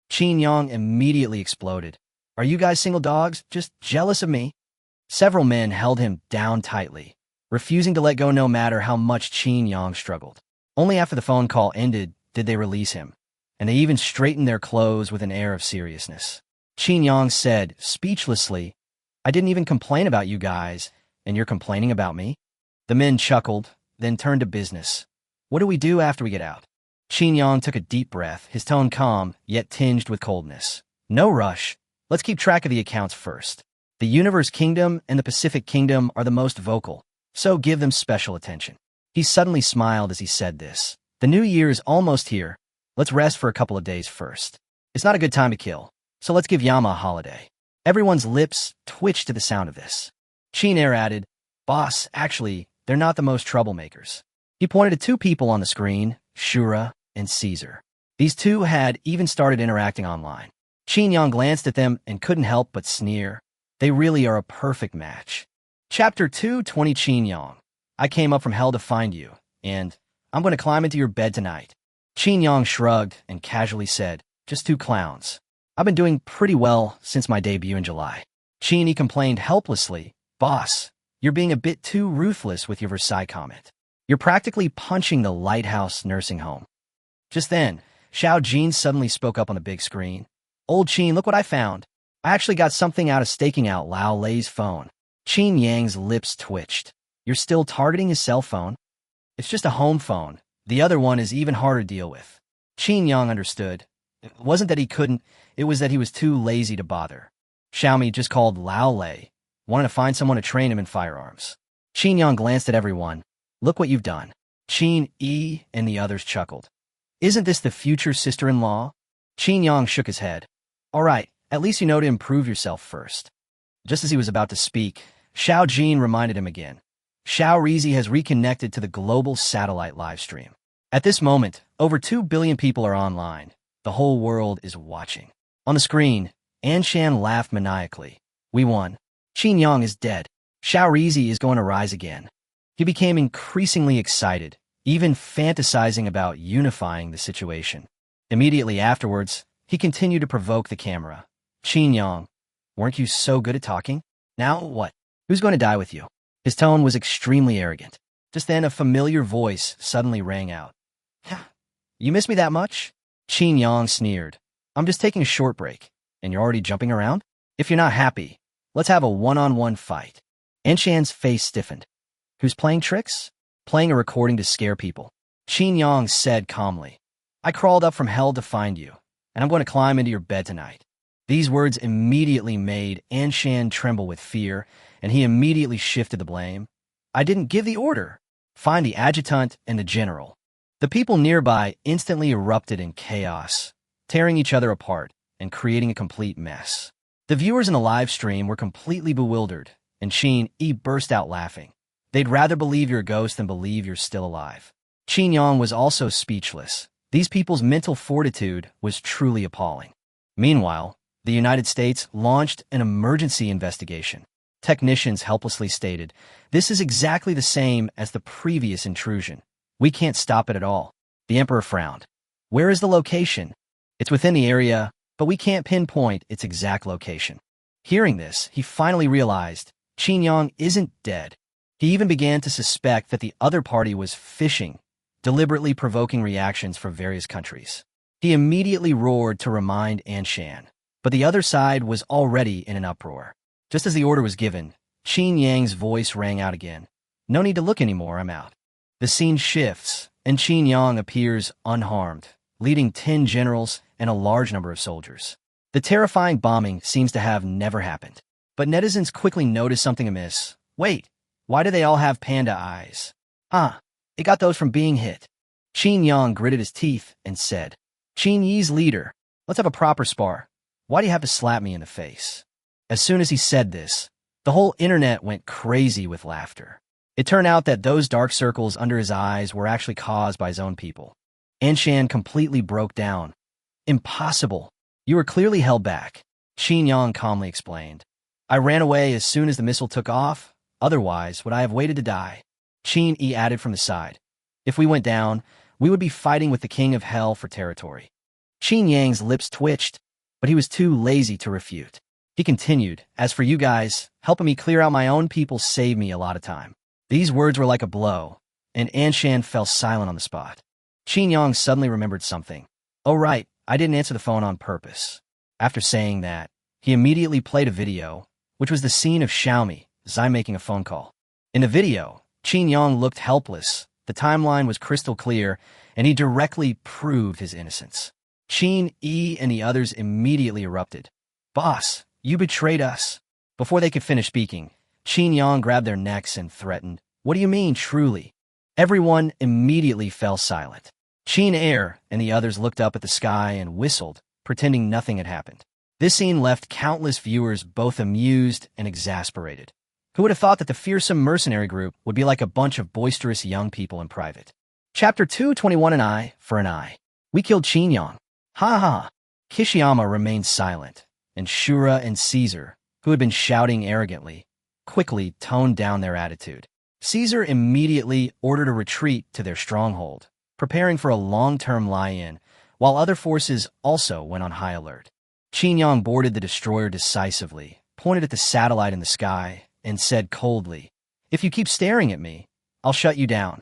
Qin Yang immediately exploded. Are you guys single dogs, just jealous of me? Several men held him down tightly, refusing to let go no matter how much Qin Yang struggled. Only after the phone call ended did they release him, and they even straightened their clothes with an air of seriousness. Qin Yang said, speechlessly, I didn't even complain about you guys, and you're complaining about me? The men chuckled, then turned to business. What do we do after we get out? Qin Yang took a deep breath, his tone calm, yet tinged with coldness. No rush. Let's keep track of the accounts first. The Universe Kingdom and the Pacific Kingdom are the most vocal, so give them special attention. He suddenly smiled as he said this. The new year is almost here. Let's rest for a couple of days first. It's not a good time to kill, so let's give Yama a holiday. Everyone's lips twitched to the sound of this. Qin Air added, Boss, actually, they're not the most troublemakers. He pointed to two people on the screen, Shura and Caesar. These two had even started interacting online. Qin Yang glanced at them and couldn't help but sneer. They really are a perfect match. Chapter 220 Qin Yang. I came up from hell to find you, and I'm going to climb into your bed tonight. Qin Yang shrugged and casually said, just two clowns. I've been doing pretty well since my debut in July. Qin Yi complained helplessly, Boss, you're being a bit too ruthless with your Versailles comment. You're practically punching the lighthouse nursing home. Just then, Xiao Jin suddenly spoke up on the big screen. Old Qin, look what I found. I actually got something out of staking out Lao Lei's phone. Qin Yang's lips twitched. You're still targeting his cell phone? It's just a home phone. The other one is even harder to deal with. Qin Yang understood. It wasn't that he couldn't, it was that he was too lazy to bother. Xiaomi just called Lao Lei, wanted to find someone to train him in firearms. Qin Yang glanced at everyone. Look what you've done. Qin Yi and the others chuckled. Isn't this the future sister-in-law? Qin Yang shook his head. All right, at least you know to improve yourself first. Just as he was about to speak, Xiao Jin reminded him again. Xiao Rizi has reconnected to the global satellite livestream. At this moment, over 2 billion people are online. The whole world is watching. On the screen, Anshan laughed maniacally. We won. Qin Yang is dead. Xiao Rizi is going to rise again. He became increasingly excited, even fantasizing about unifying the situation. Immediately afterwards, he continued to provoke the camera. Qin Yang, weren't you so good at talking? Now what? Who's going to die with you? His tone was extremely arrogant. Just then, a familiar voice suddenly rang out. You miss me that much? Qin Yang sneered. I'm just taking a short break, and you're already jumping around? If you're not happy, let's have a one-on-one fight. Anshan's face stiffened. Who's playing tricks? Playing a recording to scare people. Qin Yang said calmly. I crawled up from hell to find you, and I'm going to climb into your bed tonight. These words immediately made Anshan tremble with fear, and he immediately shifted the blame. I didn't give the order. Find the adjutant and the general. The people nearby instantly erupted in chaos, tearing each other apart and creating a complete mess. The viewers in the live stream were completely bewildered, and Qin Yi burst out laughing. They'd rather believe you're a ghost than believe you're still alive. Qin Yang was also speechless. These people's mental fortitude was truly appalling. Meanwhile, the United States launched an emergency investigation. Technicians helplessly stated, this is exactly the same as the previous intrusion. We can't stop it at all. The emperor frowned. Where is the location? It's within the area, but we can't pinpoint its exact location. Hearing this, he finally realized Qin Yang isn't dead. He even began to suspect that the other party was fishing, deliberately provoking reactions from various countries. He immediately roared to remind Anshan, but the other side was already in an uproar. Just as the order was given, Qin Yang's voice rang out again. No need to look anymore, I'm out. The scene shifts, and Qin Yang appears unharmed, leading 10 generals and a large number of soldiers. The terrifying bombing seems to have never happened. But netizens quickly notice something amiss. Wait, why do they all have panda eyes? It got those from being hit. Qin Yang gritted his teeth and said, Qin Yi's leader, let's have a proper spar. Why do you have to slap me in the face? As soon as he said this, the whole internet went crazy with laughter. It turned out that those dark circles under his eyes were actually caused by his own people. Anshan completely broke down. Impossible. You were clearly held back. Qin Yang calmly explained. I ran away as soon as the missile took off. Otherwise, would I have waited to die? Qin Yi added from the side. If we went down, we would be fighting with the king of hell for territory. Qin Yang's lips twitched, but he was too lazy to refute. He continued, as for you guys, helping me clear out my own people saved me a lot of time. These words were like a blow, and Anshan fell silent on the spot. Qin Yang suddenly remembered something. Oh right, I didn't answer the phone on purpose. After saying that, he immediately played a video, which was the scene of Xiaomi, Zai making a phone call. In the video, Qin Yang looked helpless, the timeline was crystal clear, and he directly proved his innocence. Qin Yi and the others immediately erupted. Boss, you betrayed us. Before they could finish speaking, Qin Yang grabbed their necks and threatened, What do you mean, truly? Everyone immediately fell silent. Qin Air and the others looked up at the sky and whistled, pretending nothing had happened. This scene left countless viewers both amused and exasperated. Who would have thought that the fearsome mercenary group would be like a bunch of boisterous young people in private? Chapter 221 An Eye for an Eye. We killed Qin Yang. Ha ha. Kishiyama remained silent, and Shura and Caesar, who had been shouting arrogantly, quickly toned down their attitude. Caesar immediately ordered a retreat to their stronghold, preparing for a long-term lie-in, while other forces also went on high alert. Qin Yang boarded the destroyer decisively, pointed at the satellite in the sky, and said coldly, If you keep staring at me, I'll shut you down.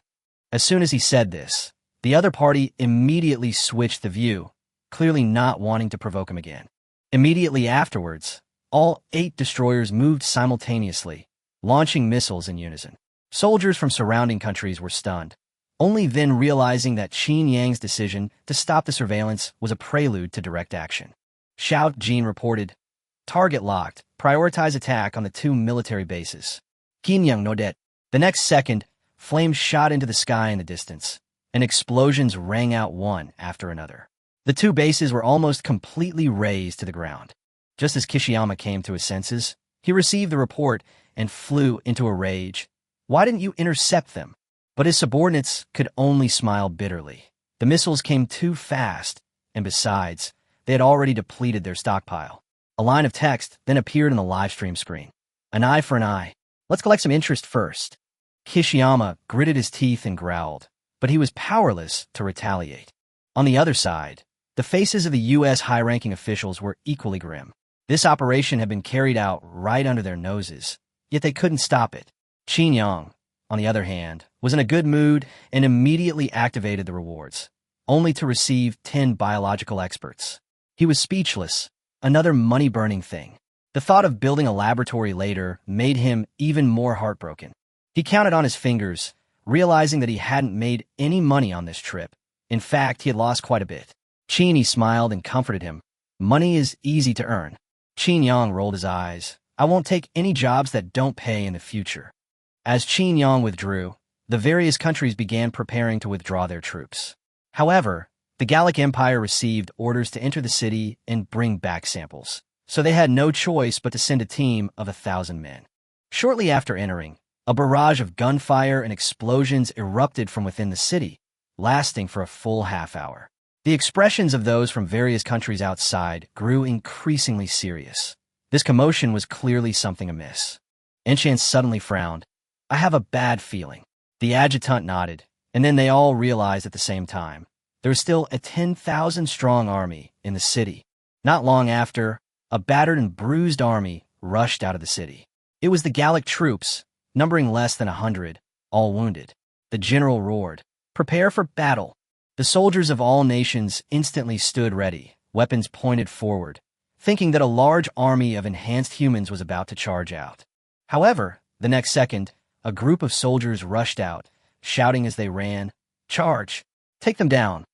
As soon as he said this, the other party immediately switched the view, clearly not wanting to provoke him again. Immediately afterwards, all 8 destroyers moved simultaneously, launching missiles in unison. Soldiers from surrounding countries were stunned. only then realizing that Qin Yang's decision to stop the surveillance was a prelude to direct action. Xiao Jin reported, "Target locked. Prioritize attack on the two military bases." Qinyang nodet. The next second, flames shot into the sky in the distance, and explosions rang out one after another. The two bases were almost completely razed to the ground. Just as Kishiyama came to his senses, he received the report and flew into a rage. Why didn't you intercept them? But his subordinates could only smile bitterly. The missiles came too fast, and besides, they had already depleted their stockpile. A line of text then appeared on the live stream screen. An eye for an eye. Let's collect some interest first. Kishiyama gritted his teeth and growled, but he was powerless to retaliate. On the other side, the faces of the U.S. high-ranking officials were equally grim. This operation had been carried out right under their noses, yet they couldn't stop it. Qin Yang, on the other hand, was in a good mood and immediately activated the rewards, only to receive 10 biological experts. He was speechless, another money-burning thing. The thought of building a laboratory later made him even more heartbroken. He counted on his fingers, realizing that he hadn't made any money on this trip. In fact, he had lost quite a bit. Qin smiled and comforted him. Money is easy to earn. Qin Yang rolled his eyes. I won't take any jobs that don't pay in the future. As Qin Yang withdrew, the various countries began preparing to withdraw their troops. However, the Gallic Empire received orders to enter the city and bring back samples, so they had no choice but to send a team of 1,000 men. Shortly after entering, a barrage of gunfire and explosions erupted from within the city, lasting for a full half-hour. The expressions of those from various countries outside grew increasingly serious. This commotion was clearly something amiss. Enchant suddenly frowned. I have a bad feeling. The adjutant nodded, and then they all realized at the same time. There was still a 10,000-strong army in the city. Not long after, a battered and bruised army rushed out of the city. It was the Gallic troops, numbering less than 100, all wounded. The general roared, "Prepare for battle." The soldiers of all nations instantly stood ready, weapons pointed forward, thinking that a large army of enhanced humans was about to charge out. However, the next second, a group of soldiers rushed out, shouting as they ran, "Charge! Take them down!"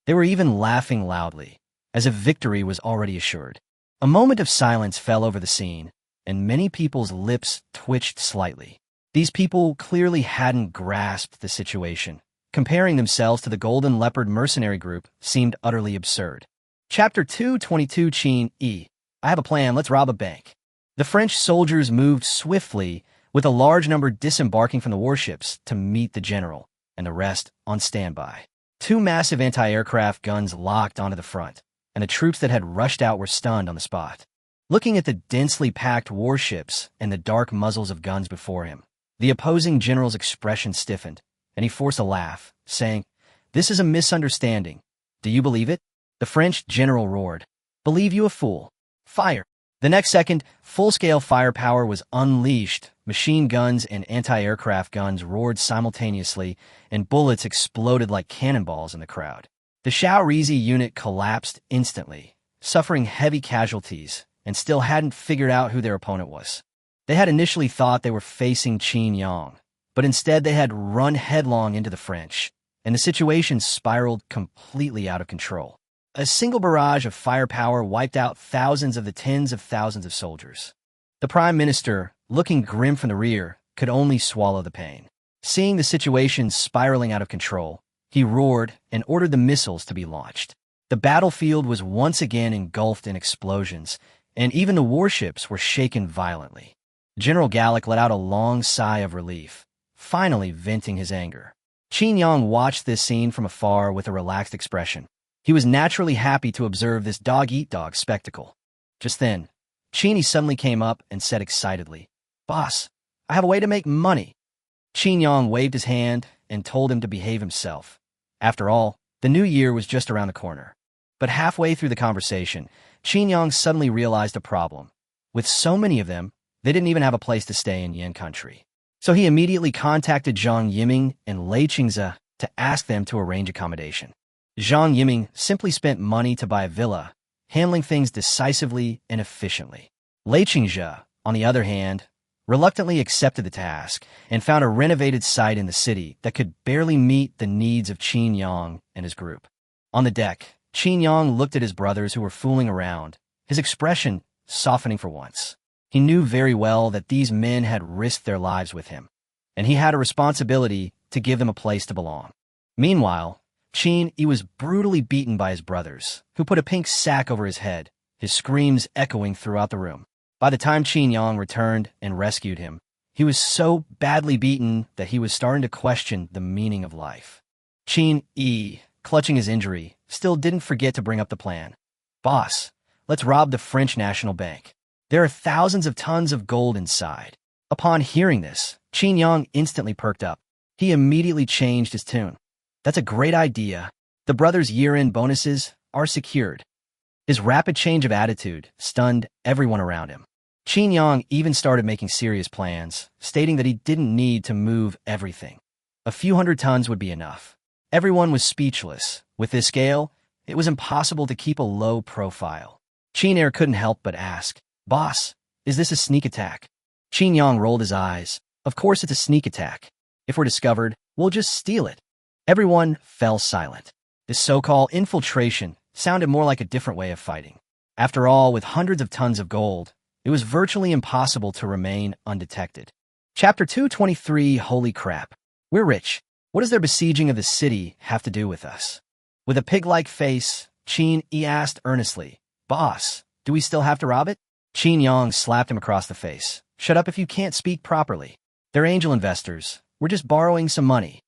They were even laughing loudly, as if victory was already assured. A moment of silence fell over the scene, and many people's lips twitched slightly. These people clearly hadn't grasped the situation. Comparing themselves to the Golden Leopard mercenary group seemed utterly absurd. Chapter 222 Qin E. I have a plan, let's rob a bank. The French soldiers moved swiftly, with a large number disembarking from the warships to meet the general, and the rest on standby. Two massive anti-aircraft guns locked onto the front, and the troops that had rushed out were stunned on the spot. Looking at the densely packed warships and the dark muzzles of guns before him, the opposing general's expression stiffened, and he forced a laugh, saying, "This is a misunderstanding. Do you believe it?" The French general roared, "Believe you a fool. Fire." The next second, full-scale firepower was unleashed. Machine guns and anti-aircraft guns roared simultaneously, and bullets exploded like cannonballs in the crowd. The Shaorizi unit collapsed instantly, suffering heavy casualties, and still hadn't figured out who their opponent was. They had initially thought they were facing Qin Yang, but instead they had run headlong into the French, and the situation spiraled completely out of control. A single barrage of firepower wiped out thousands of the tens of thousands of soldiers. The Prime Minister, looking grim from the rear, could only swallow the pain. Seeing the situation spiraling out of control, he roared and ordered the missiles to be launched. The battlefield was once again engulfed in explosions, and even the warships were shaken violently. General Gallic let out a long sigh of relief, finally venting his anger. Qin Yang watched this scene from afar with a relaxed expression. He was naturally happy to observe this dog-eat-dog spectacle. Just then, Qin suddenly came up and said excitedly, "Boss, I have a way to make money." Qin Yang waved his hand and told him to behave himself. After all, the new year was just around the corner. But halfway through the conversation, Qin Yang suddenly realized a problem. With so many of them, they didn't even have a place to stay in Yin country. So he immediately contacted Zhang Yiming and Lei Qingze to ask them to arrange accommodation. Zhang Yiming simply spent money to buy a villa, handling things decisively and efficiently. Lei Qingze, on the other hand, reluctantly accepted the task and found a renovated site in the city that could barely meet the needs of Qin Yang and his group. On the deck, Qin Yang looked at his brothers who were fooling around, his expression softening for once. He knew very well that these men had risked their lives with him, and he had a responsibility to give them a place to belong. Meanwhile, Qin Yi was brutally beaten by his brothers, who put a pink sack over his head, his screams echoing throughout the room. By the time Qin Yang returned and rescued him, he was so badly beaten that he was starting to question the meaning of life. Qin Yi, clutching his injury, still didn't forget to bring up the plan. "Boss, let's rob the French National Bank. There are thousands of tons of gold inside." Upon hearing this, Qin Yang instantly perked up. He immediately changed his tune. "That's a great idea. The brothers' year-end bonuses are secured." His rapid change of attitude stunned everyone around him. Qin Yang even started making serious plans, stating that he didn't need to move everything. A few hundred tons would be enough. Everyone was speechless. With this scale, it was impossible to keep a low profile. Qin Yi couldn't help but ask, "Boss, is this a sneak attack?" Qin Yang rolled his eyes. "Of course it's a sneak attack. If we're discovered, we'll just steal it." Everyone fell silent. This so-called infiltration sounded more like a different way of fighting. After all, with hundreds of tons of gold, it was virtually impossible to remain undetected. Chapter 223, Holy Crap. We're rich. What does their besieging of the city have to do with us? With a pig-like face, Qin Yi asked earnestly, "Boss, do we still have to rob it?" Qin Yang slapped him across the face. "Shut up if you can't speak properly. They're angel investors. We're just borrowing some money."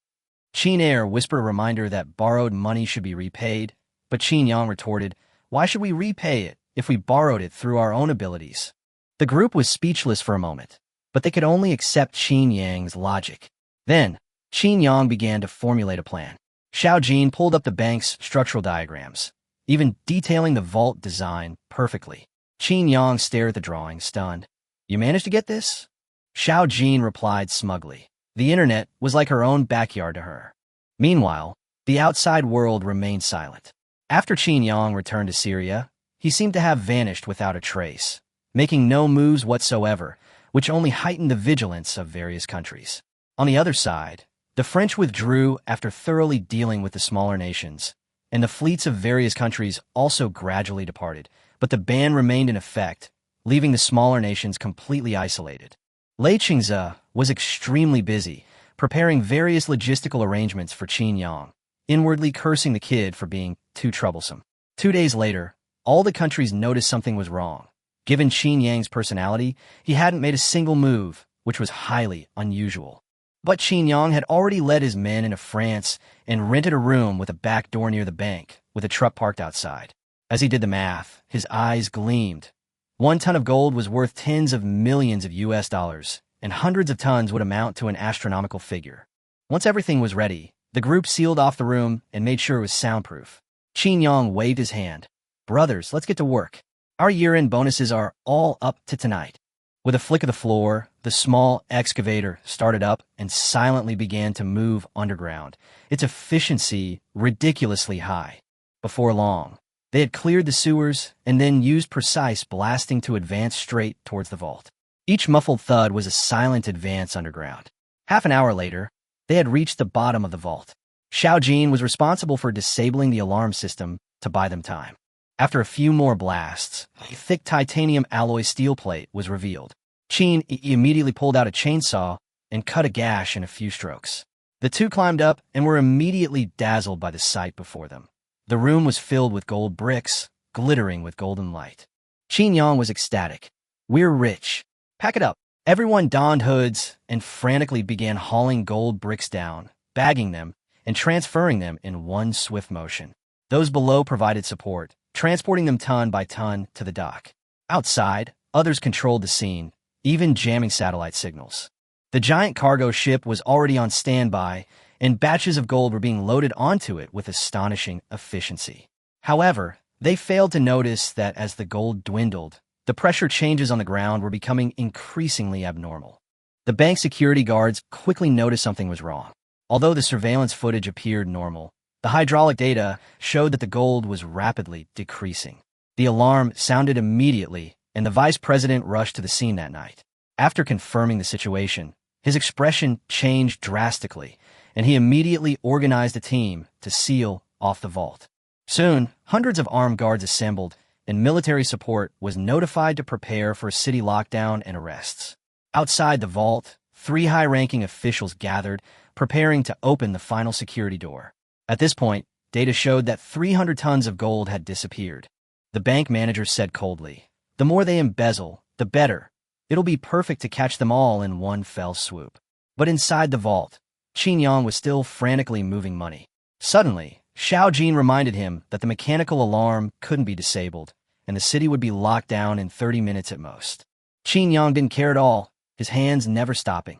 Qin Yi whispered a reminder that borrowed money should be repaid, but Qin Yang retorted, "Why should we repay it if we borrowed it through our own abilities?" The group was speechless for a moment, but they could only accept Qin Yang's logic. Then, Qin Yang began to formulate a plan. Xiao Jin pulled up the bank's structural diagrams, even detailing the vault design perfectly. Qin Yang stared at the drawing, stunned. "You managed to get this?" Xiao Jin replied smugly. The internet was like her own backyard to her. Meanwhile, the outside world remained silent. After Qin Yang returned to Syria, he seemed to have vanished without a trace, making no moves whatsoever, which only heightened the vigilance of various countries. On the other side, the French withdrew after thoroughly dealing with the smaller nations, and the fleets of various countries also gradually departed, but the ban remained in effect, leaving the smaller nations completely isolated. Lei Qingze was extremely busy, preparing various logistical arrangements for Qin Yang, inwardly cursing the kid for being too troublesome. 2 days later, all the countries noticed something was wrong. Given Qin Yang's personality, he hadn't made a single move, which was highly unusual. But Qin Yang had already led his men into France and rented a room with a back door near the bank, with a truck parked outside. As he did the math, his eyes gleamed. 1 ton of gold was worth tens of millions of US dollars, and hundreds of tons would amount to an astronomical figure. Once everything was ready, the group sealed off the room and made sure it was soundproof. Qin Yang waved his hand. "Brothers, let's get to work. Our year-end bonuses are all up to tonight." With a flick of the floor, the small excavator started up and silently began to move underground, its efficiency ridiculously high. Before long, they had cleared the sewers and then used precise blasting to advance straight towards the vault. Each muffled thud was a silent advance underground. Half an hour later, they had reached the bottom of the vault. Xiao Jin was responsible for disabling the alarm system to buy them time. After a few more blasts, a thick titanium alloy steel plate was revealed. Qin Yi immediately pulled out a chainsaw and cut a gash in a few strokes. The two climbed up and were immediately dazzled by the sight before them. The room was filled with gold bricks, glittering with golden light. Qin Yang was ecstatic. "We're rich. Pack it up." Everyone donned hoods and frantically began hauling gold bricks down, bagging them, and transferring them in one swift motion. Those below provided support, transporting them ton by ton to the dock. Outside, others controlled the scene, even jamming satellite signals. The giant cargo ship was already on standby, and batches of gold were being loaded onto it with astonishing efficiency. However, they failed to notice that as the gold dwindled, the pressure changes on the ground were becoming increasingly abnormal. The bank security guards quickly noticed something was wrong. Although the surveillance footage appeared normal, the hydraulic data showed that the gold was rapidly decreasing. The alarm sounded immediately, and the vice president rushed to the scene that night. After confirming the situation, his expression changed drastically, and he immediately organized a team to seal off the vault. Soon, hundreds of armed guards assembled, and military support was notified to prepare for a city lockdown and arrests. Outside the vault, 3 high-ranking officials gathered, preparing to open the final security door. At this point, data showed that 300 tons of gold had disappeared. The bank manager said coldly, "The more they embezzle, the better. It'll be perfect to catch them all in one fell swoop." But inside the vault, Qin Yang was still frantically moving money. Suddenly, Xiao Jin reminded him that the mechanical alarm couldn't be disabled, and the city would be locked down in 30 minutes at most. Qin Yang didn't care at all, his hands never stopping.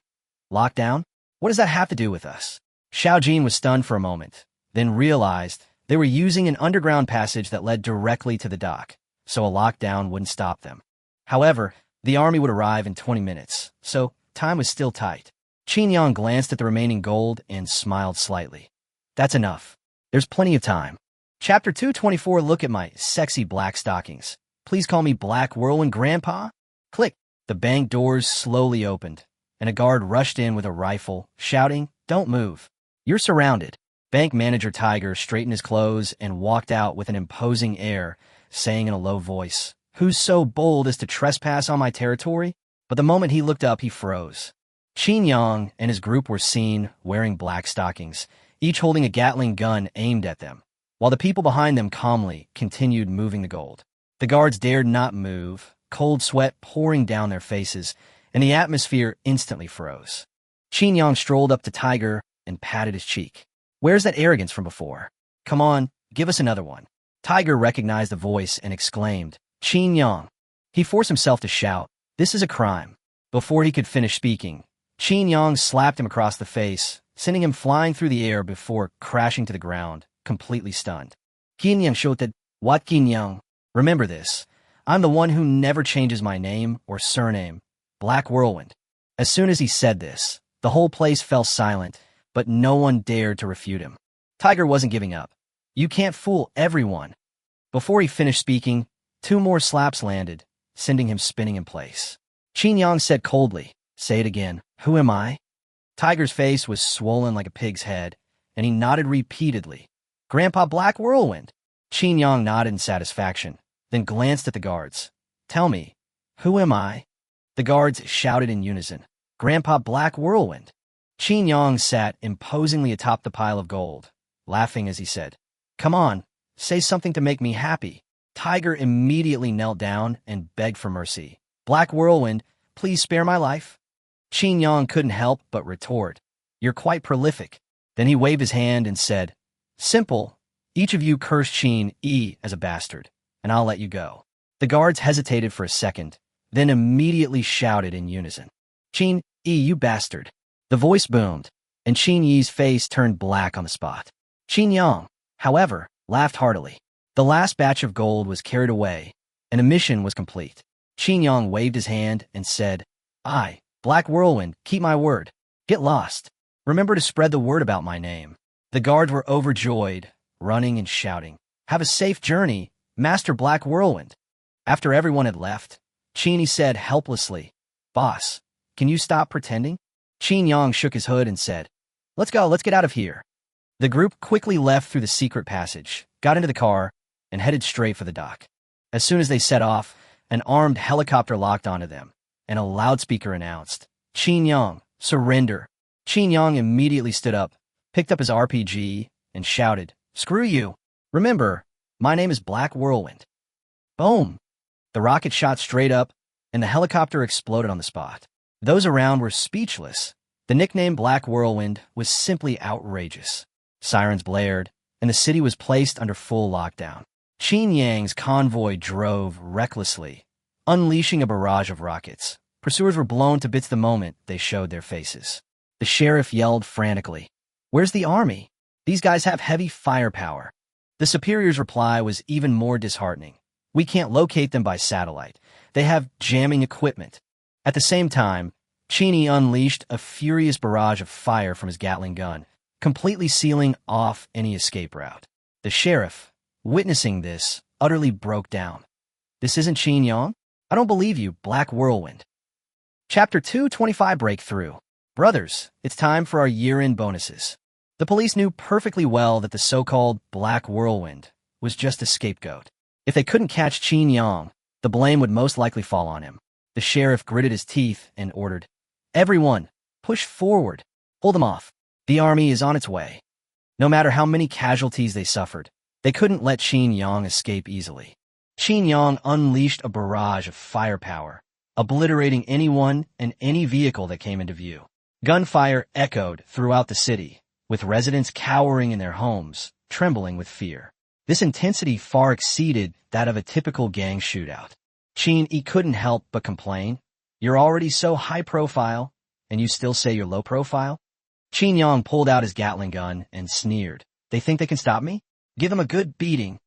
Lockdown? What does that have to do with us? Xiao Jin was stunned for a moment, then realized they were using an underground passage that led directly to the dock, so a lockdown wouldn't stop them. However, the army would arrive in 20 minutes, so time was still tight. Qin Yang glanced at the remaining gold and smiled slightly. That's enough. There's plenty of time. Chapter 224. Look at my sexy black stockings. Please call me Black Whirlwind Grandpa. Click. The bank doors slowly opened, and a guard rushed in with a rifle, shouting, "Don't move. You're surrounded." Bank manager Tiger straightened his clothes and walked out with an imposing air, saying in a low voice, "Who's so bold as to trespass on my territory?" But the moment he looked up, he froze. Qin Yang and his group were seen wearing black stockings, each holding a Gatling gun aimed at them, while the people behind them calmly continued moving the gold. The guards dared not move, cold sweat pouring down their faces, and the atmosphere instantly froze. Qin Yang strolled up to Tiger and patted his cheek. "Where's that arrogance from before? Come on, give us another one." Tiger recognized the voice and exclaimed, "Qin Yang." He forced himself to shout, "This is a crime." Before he could finish speaking, Qin Yang slapped him across the face, sending him flying through the air before crashing to the ground, completely stunned. Qin Yang shouted, "What, Qin Yang? Remember this. I'm the one who never changes my name or surname, Black Whirlwind." As soon as he said this, the whole place fell silent, but no one dared to refute him. Tiger wasn't giving up. "You can't fool everyone." Before he finished speaking, 2 more slaps landed, sending him spinning in place. Qin Yang said coldly, "Say it again. Who am I?" Tiger's face was swollen like a pig's head, and he nodded repeatedly. "Grandpa Black Whirlwind." Qin Yang nodded in satisfaction, then glanced at the guards. "Tell me, who am I?" The guards shouted in unison, "Grandpa Black Whirlwind." Qin Yang sat imposingly atop the pile of gold, laughing as he said, "Come on, say something to make me happy." Tiger immediately knelt down and begged for mercy. "Black Whirlwind, please spare my life." Qin Yang couldn't help but retort, "You're quite prolific." Then he waved his hand and said, "Simple. Each of you curse Qin E as a bastard, and I'll let you go." The guards hesitated for a second, then immediately shouted in unison, "Qin E, you bastard." The voice boomed, and Qin Yi's face turned black on the spot. Qin Yang, however, laughed heartily. The last batch of gold was carried away, and the mission was complete. Qin Yang waved his hand and said, "I, Black Whirlwind, keep my word. Get lost. Remember to spread the word about my name." The guards were overjoyed, running and shouting, "Have a safe journey, Master Black Whirlwind." After everyone had left, Qin Yi said helplessly, "Boss, can you stop pretending?" Qin Yang shook his hood and said, "Let's go, let's get out of here." The group quickly left through the secret passage, got into the car, and headed straight for the dock. As soon as they set off, an armed helicopter locked onto them, and a loudspeaker announced, "Qin Yang, surrender." Qin Yang immediately stood up, picked up his RPG, and shouted, "Screw you. Remember, my name is Black Whirlwind." Boom! The rocket shot straight up, and the helicopter exploded on the spot. Those around were speechless. The nickname Black Whirlwind was simply outrageous. Sirens blared, and the city was placed under full lockdown. Qin Yang's convoy drove recklessly, unleashing a barrage of rockets. Pursuers were blown to bits the moment they showed their faces. The sheriff yelled frantically, "Where's the army? These guys have heavy firepower." The superior's reply was even more disheartening. "We can't locate them by satellite. They have jamming equipment." At the same time, Qin Yi unleashed a furious barrage of fire from his Gatling gun, completely sealing off any escape route. The sheriff, witnessing this, utterly broke down. "This isn't Qin Yang? I don't believe you, Black Whirlwind." Chapter 225 Breakthrough. Brothers, it's time for our year-end bonuses. The police knew perfectly well that the so-called Black Whirlwind was just a scapegoat. If they couldn't catch Qin Yang, the blame would most likely fall on him. The sheriff gritted his teeth and ordered, "Everyone, push forward. Hold them off. The army is on its way." No matter how many casualties they suffered, they couldn't let Qin Yang escape easily. Qin Yang unleashed a barrage of firepower, obliterating anyone and any vehicle that came into view. Gunfire echoed throughout the city, with residents cowering in their homes, trembling with fear. This intensity far exceeded that of a typical gang shootout. Qin Yi couldn't help but complain, "You're already so high profile, and you still say you're low profile?" Qin Yang pulled out his Gatling gun and sneered, "They think they can stop me? Give them a good beating."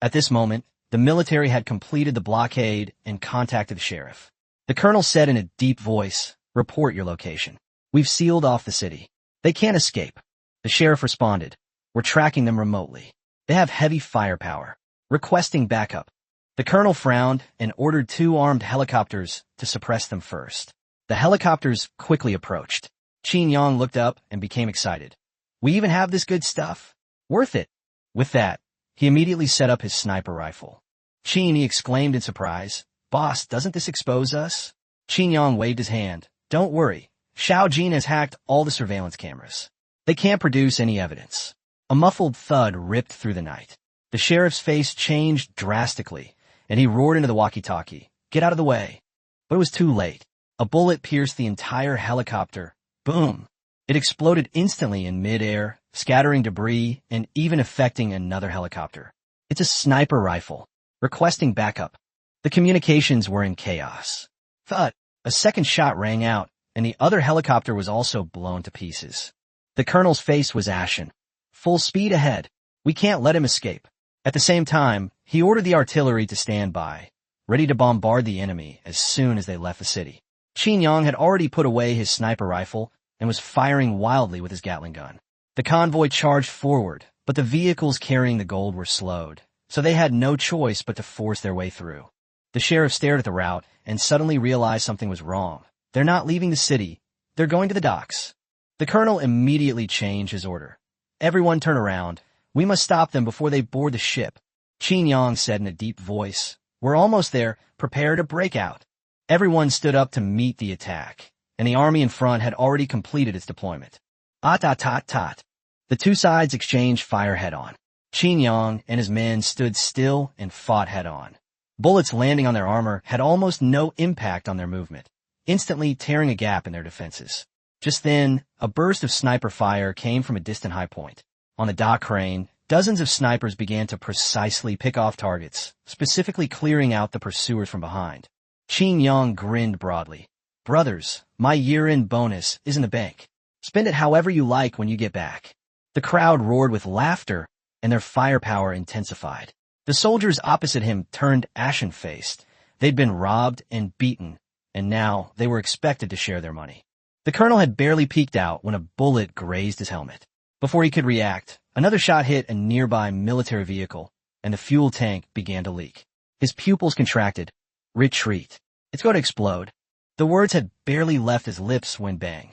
At this moment, the military had completed the blockade and contacted the sheriff. The colonel said in a deep voice, "Report your location. We've sealed off the city. They can't escape." The sheriff responded, "We're tracking them remotely. They have heavy firepower. Requesting backup." The colonel frowned and ordered 2 armed helicopters to suppress them first. The helicopters quickly approached. Qin Yang looked up and became excited. "We even have this good stuff. Worth it." With that, he immediately set up his sniper rifle. Qin Yi exclaimed in surprise, "Boss, doesn't this expose us?" Qin Yang waved his hand. "Don't worry. Xiao Jin has hacked all the surveillance cameras. They can't produce any evidence." A muffled thud ripped through the night. The sheriff's face changed drastically, and he roared into the walkie-talkie, "Get out of the way." But it was too late. A bullet pierced the entire helicopter. Boom! It exploded instantly in mid-air, scattering debris and even affecting another helicopter. "It's a sniper rifle. Requesting backup." The communications were in chaos. Thud! A second shot rang out, and the other helicopter was also blown to pieces. The colonel's face was ashen. "Full speed ahead. We can't let him escape." At the same time, he ordered the artillery to stand by, ready to bombard the enemy as soon as they left the city. Qin Yang had already put away his sniper rifle and was firing wildly with his Gatling gun. The convoy charged forward, but the vehicles carrying the gold were slowed, so they had no choice but to force their way through. The sheriff stared at the route and suddenly realized something was wrong. "They're not leaving the city. They're going to the docks." The colonel immediately changed his order. "Everyone turn around. We must stop them before they board the ship." Qin Yang said in a deep voice, "We're almost there. Prepare to break out." Everyone stood up to meet the attack, and the army in front had already completed its deployment. Tot. The two sides exchanged fire head-on. Qin Yang and his men stood still and fought head-on. Bullets landing on their armor had almost no impact on their movement, instantly tearing a gap in their defenses. Just then, a burst of sniper fire came from a distant high point. On the dock crane, dozens of snipers began to precisely pick off targets, specifically clearing out the pursuers from behind. Qin Yang grinned broadly. "Brothers, my year-end bonus is in the bank. Spend it however you like when you get back." The crowd roared with laughter, and their firepower intensified. The soldiers opposite him turned ashen-faced. They'd been robbed and beaten, and now they were expected to share their money. The colonel had barely peeked out when a bullet grazed his helmet. Before he could react, another shot hit a nearby military vehicle, and the fuel tank began to leak. His pupils contracted. "Retreat. It's going to explode." The words had barely left his lips when bang.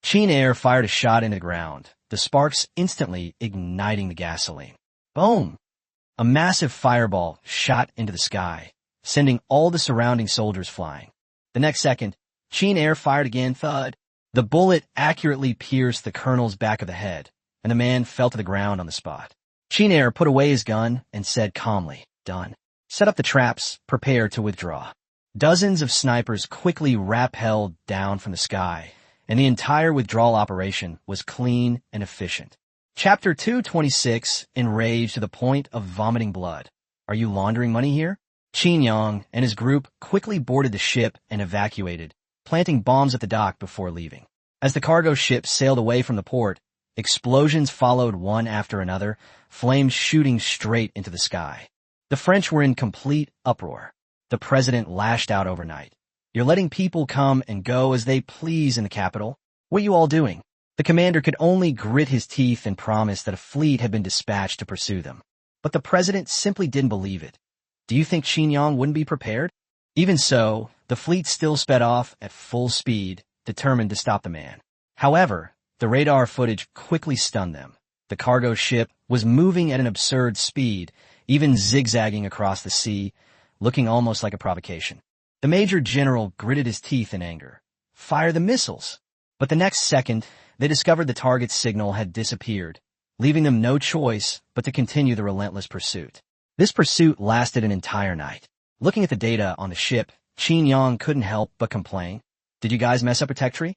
Qin Air fired a shot into the ground, the sparks instantly igniting the gasoline. Boom! A massive fireball shot into the sky, sending all the surrounding soldiers flying. The next second, Qin Air fired again. Thud! The bullet accurately pierced the colonel's back of the head, and the man fell to the ground on the spot. Qin Air put away his gun and said calmly, "Done. Set up the traps, prepare to withdraw." Dozens of snipers quickly rappelled down from the sky, and the entire withdrawal operation was clean and efficient. Chapter 226, enraged to the point of vomiting blood. "Are you laundering money here?" Qin Yang and his group quickly boarded the ship and evacuated, planting bombs at the dock before leaving. As the cargo ship sailed away from the port, explosions followed one after another, flames shooting straight into the sky. The French were in complete uproar. The president lashed out overnight. "You're letting people come and go as they please in the capital? What are you all doing?" The commander could only grit his teeth and promise that a fleet had been dispatched to pursue them. But the president simply didn't believe it. Do you think Qin Yang wouldn't be prepared? Even so, the fleet still sped off at full speed, determined to stop the man. However, the radar footage quickly stunned them. The cargo ship was moving at an absurd speed, even zigzagging across the sea, looking almost like a provocation. The Major General gritted his teeth in anger. Fire the missiles! But the next second, they discovered the target's signal had disappeared, leaving them no choice but to continue the relentless pursuit. This pursuit lasted an entire night. Looking at the data on the ship, Qin Yang couldn't help but complain. Did you guys mess up a tech tree?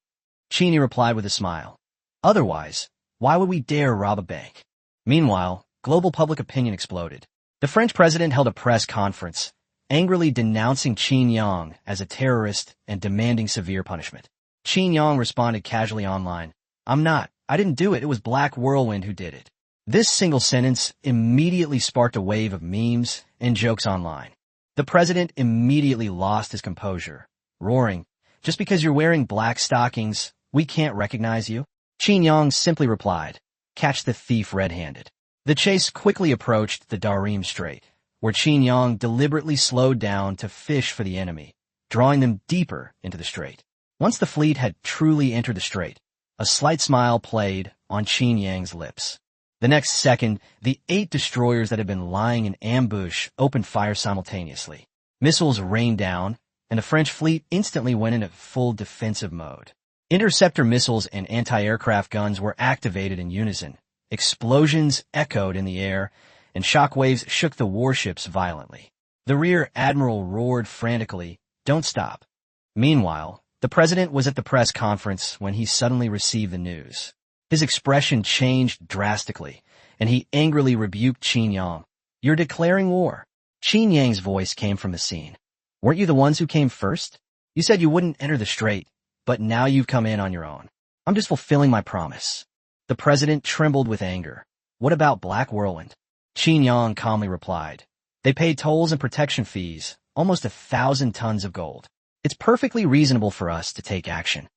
Qin replied with a smile. Otherwise, why would we dare rob a bank? Meanwhile, global public opinion exploded. The French president held a press conference, angrily denouncing Qin Yang as a terrorist and demanding severe punishment. Qin Yang responded casually online, I didn't do it, it was Black Whirlwind who did it. This single sentence immediately sparked a wave of memes and jokes online. The president immediately lost his composure, roaring, just because you're wearing black stockings, we can't recognize you? Qin Yang simply replied, catch the thief red-handed. The chase quickly approached the Darim Strait, where Qin Yang deliberately slowed down to fish for the enemy, drawing them deeper into the strait. Once the fleet had truly entered the strait, a slight smile played on Qin Yang's lips. The next second, the 8 destroyers that had been lying in ambush opened fire simultaneously. Missiles rained down, and the French fleet instantly went into full defensive mode. Interceptor missiles and anti-aircraft guns were activated in unison. Explosions echoed in the air, and shockwaves shook the warships violently. The rear admiral roared frantically, "Don't stop." Meanwhile, the president was at the press conference when he suddenly received the news. His expression changed drastically, and he angrily rebuked Qin Yang. "You're declaring war." Qin Yang's voice came from the scene. "Weren't you the ones who came first? You said you wouldn't enter the strait, but now you've come in on your own. I'm just fulfilling my promise." The president trembled with anger. "What about Black Whirlwind?" Qin Yang calmly replied, "They paid tolls and protection fees, almost 1,000 tons of gold. It's perfectly reasonable for us to take action."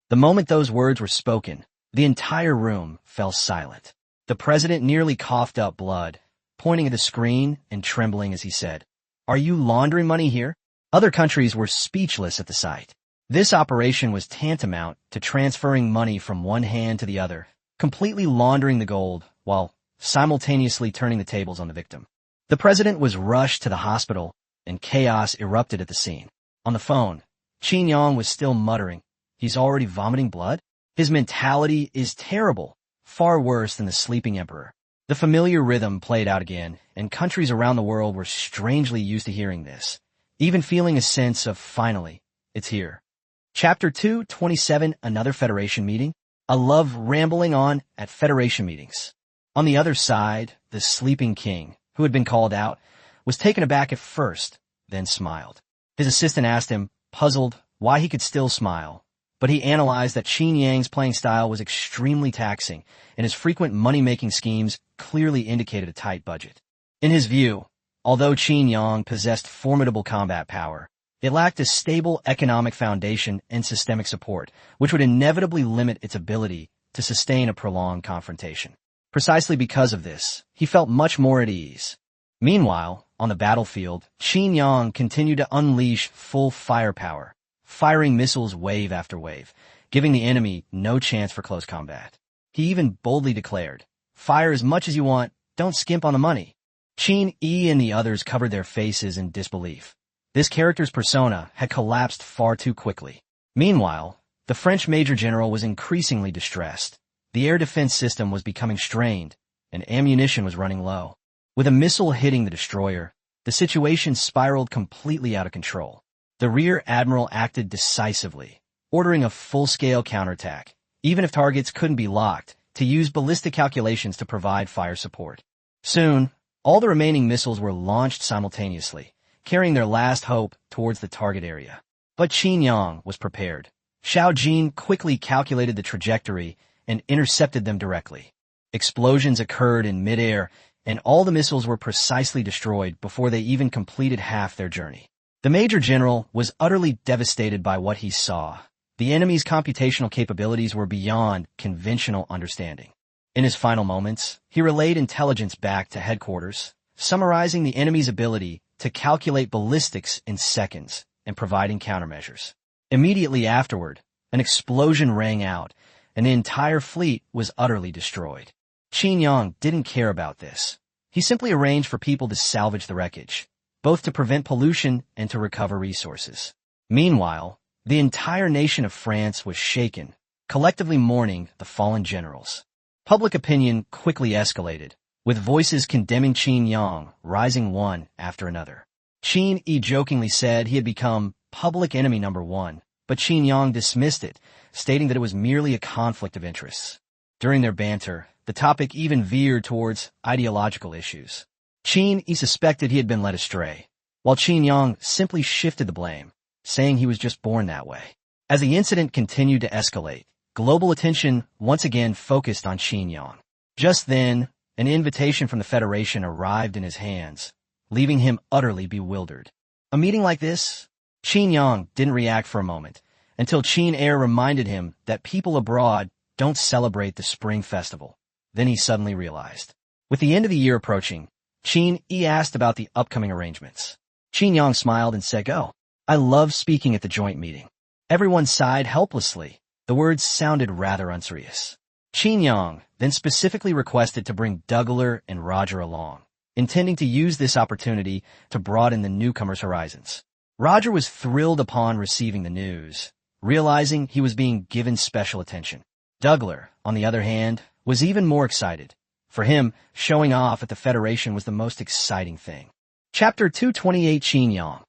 The moment those words were spoken, the entire room fell silent. The president nearly coughed up blood, pointing at the screen and trembling as he said, "Are you laundering money here?" Other countries were speechless at the sight. This operation was tantamount to transferring money from one hand to the other, completely laundering the gold while simultaneously turning the tables on the victim. The president was rushed to the hospital, and chaos erupted at the scene. On the phone, Qin Yang was still muttering, "He's already vomiting blood? His mentality is terrible, far worse than the sleeping emperor." The familiar rhythm played out again, and countries around the world were strangely used to hearing this, even feeling a sense of finally, it's here. Chapter 227, Another Federation Meeting. I love rambling on at Federation meetings. On the other side, the sleeping king, who had been called out, was taken aback at first, then smiled. His assistant asked him, puzzled, why he could still smile, but he analyzed that Qin Yang's playing style was extremely taxing, and his frequent money-making schemes clearly indicated a tight budget. In his view, although Qin Yang possessed formidable combat power, it lacked a stable economic foundation and systemic support, which would inevitably limit its ability to sustain a prolonged confrontation. Precisely because of this, he felt much more at ease. Meanwhile, on the battlefield, Qin Yang continued to unleash full firepower, firing missiles wave after wave, giving the enemy no chance for close combat. He even boldly declared, "Fire as much as you want, don't skimp on the money." Qin Yi and the others covered their faces in disbelief. This character's persona had collapsed far too quickly. Meanwhile, the French Major General was increasingly distressed. The air defense system was becoming strained, and ammunition was running low. With a missile hitting the destroyer, the situation spiraled completely out of control. The rear admiral acted decisively, ordering a full-scale counterattack, even if targets couldn't be locked, to use ballistic calculations to provide fire support. Soon, all the remaining missiles were launched simultaneously, carrying their last hope towards the target area. But Qin Yang was prepared. Xiao Jin quickly calculated the trajectory and intercepted them directly. Explosions occurred in midair, and all the missiles were precisely destroyed before they even completed half their journey. The Major General was utterly devastated by what he saw. The enemy's computational capabilities were beyond conventional understanding. In his final moments, he relayed intelligence back to headquarters, summarizing the enemy's ability to calculate ballistics in seconds, and providing countermeasures. Immediately afterward, an explosion rang out, and the entire fleet was utterly destroyed. Qin Yang didn't care about this. He simply arranged for people to salvage the wreckage, both to prevent pollution and to recover resources. Meanwhile, the entire nation of France was shaken, collectively mourning the fallen generals. Public opinion quickly escalated, with voices condemning Qin Yang rising one after another. Qin Yi jokingly said he had become public enemy number one, but Qin Yang dismissed it, stating that it was merely a conflict of interests. During their banter, the topic even veered towards ideological issues. Qin Yi suspected he had been led astray, while Qin Yang simply shifted the blame, saying he was just born that way. As the incident continued to escalate, global attention once again focused on Qin Yang. Just then, an invitation from the Federation arrived in his hands, leaving him utterly bewildered. A meeting like this? Qin Yang didn't react for a moment, until Qin Air reminded him that people abroad don't celebrate the Spring Festival. Then he suddenly realized. With the end of the year approaching, Qin Yi asked about the upcoming arrangements. Qin Yang smiled and said, "Oh, I love speaking at the joint meeting." Everyone sighed helplessly. The words sounded rather unserious. Qin Yang then specifically requested to bring Douglas and Roger along, intending to use this opportunity to broaden the newcomers' horizons. Roger was thrilled upon receiving the news, realizing he was being given special attention. Douglas, on the other hand, was even more excited. For him, showing off at the Federation was the most exciting thing. Chapter 228. Qin Yang.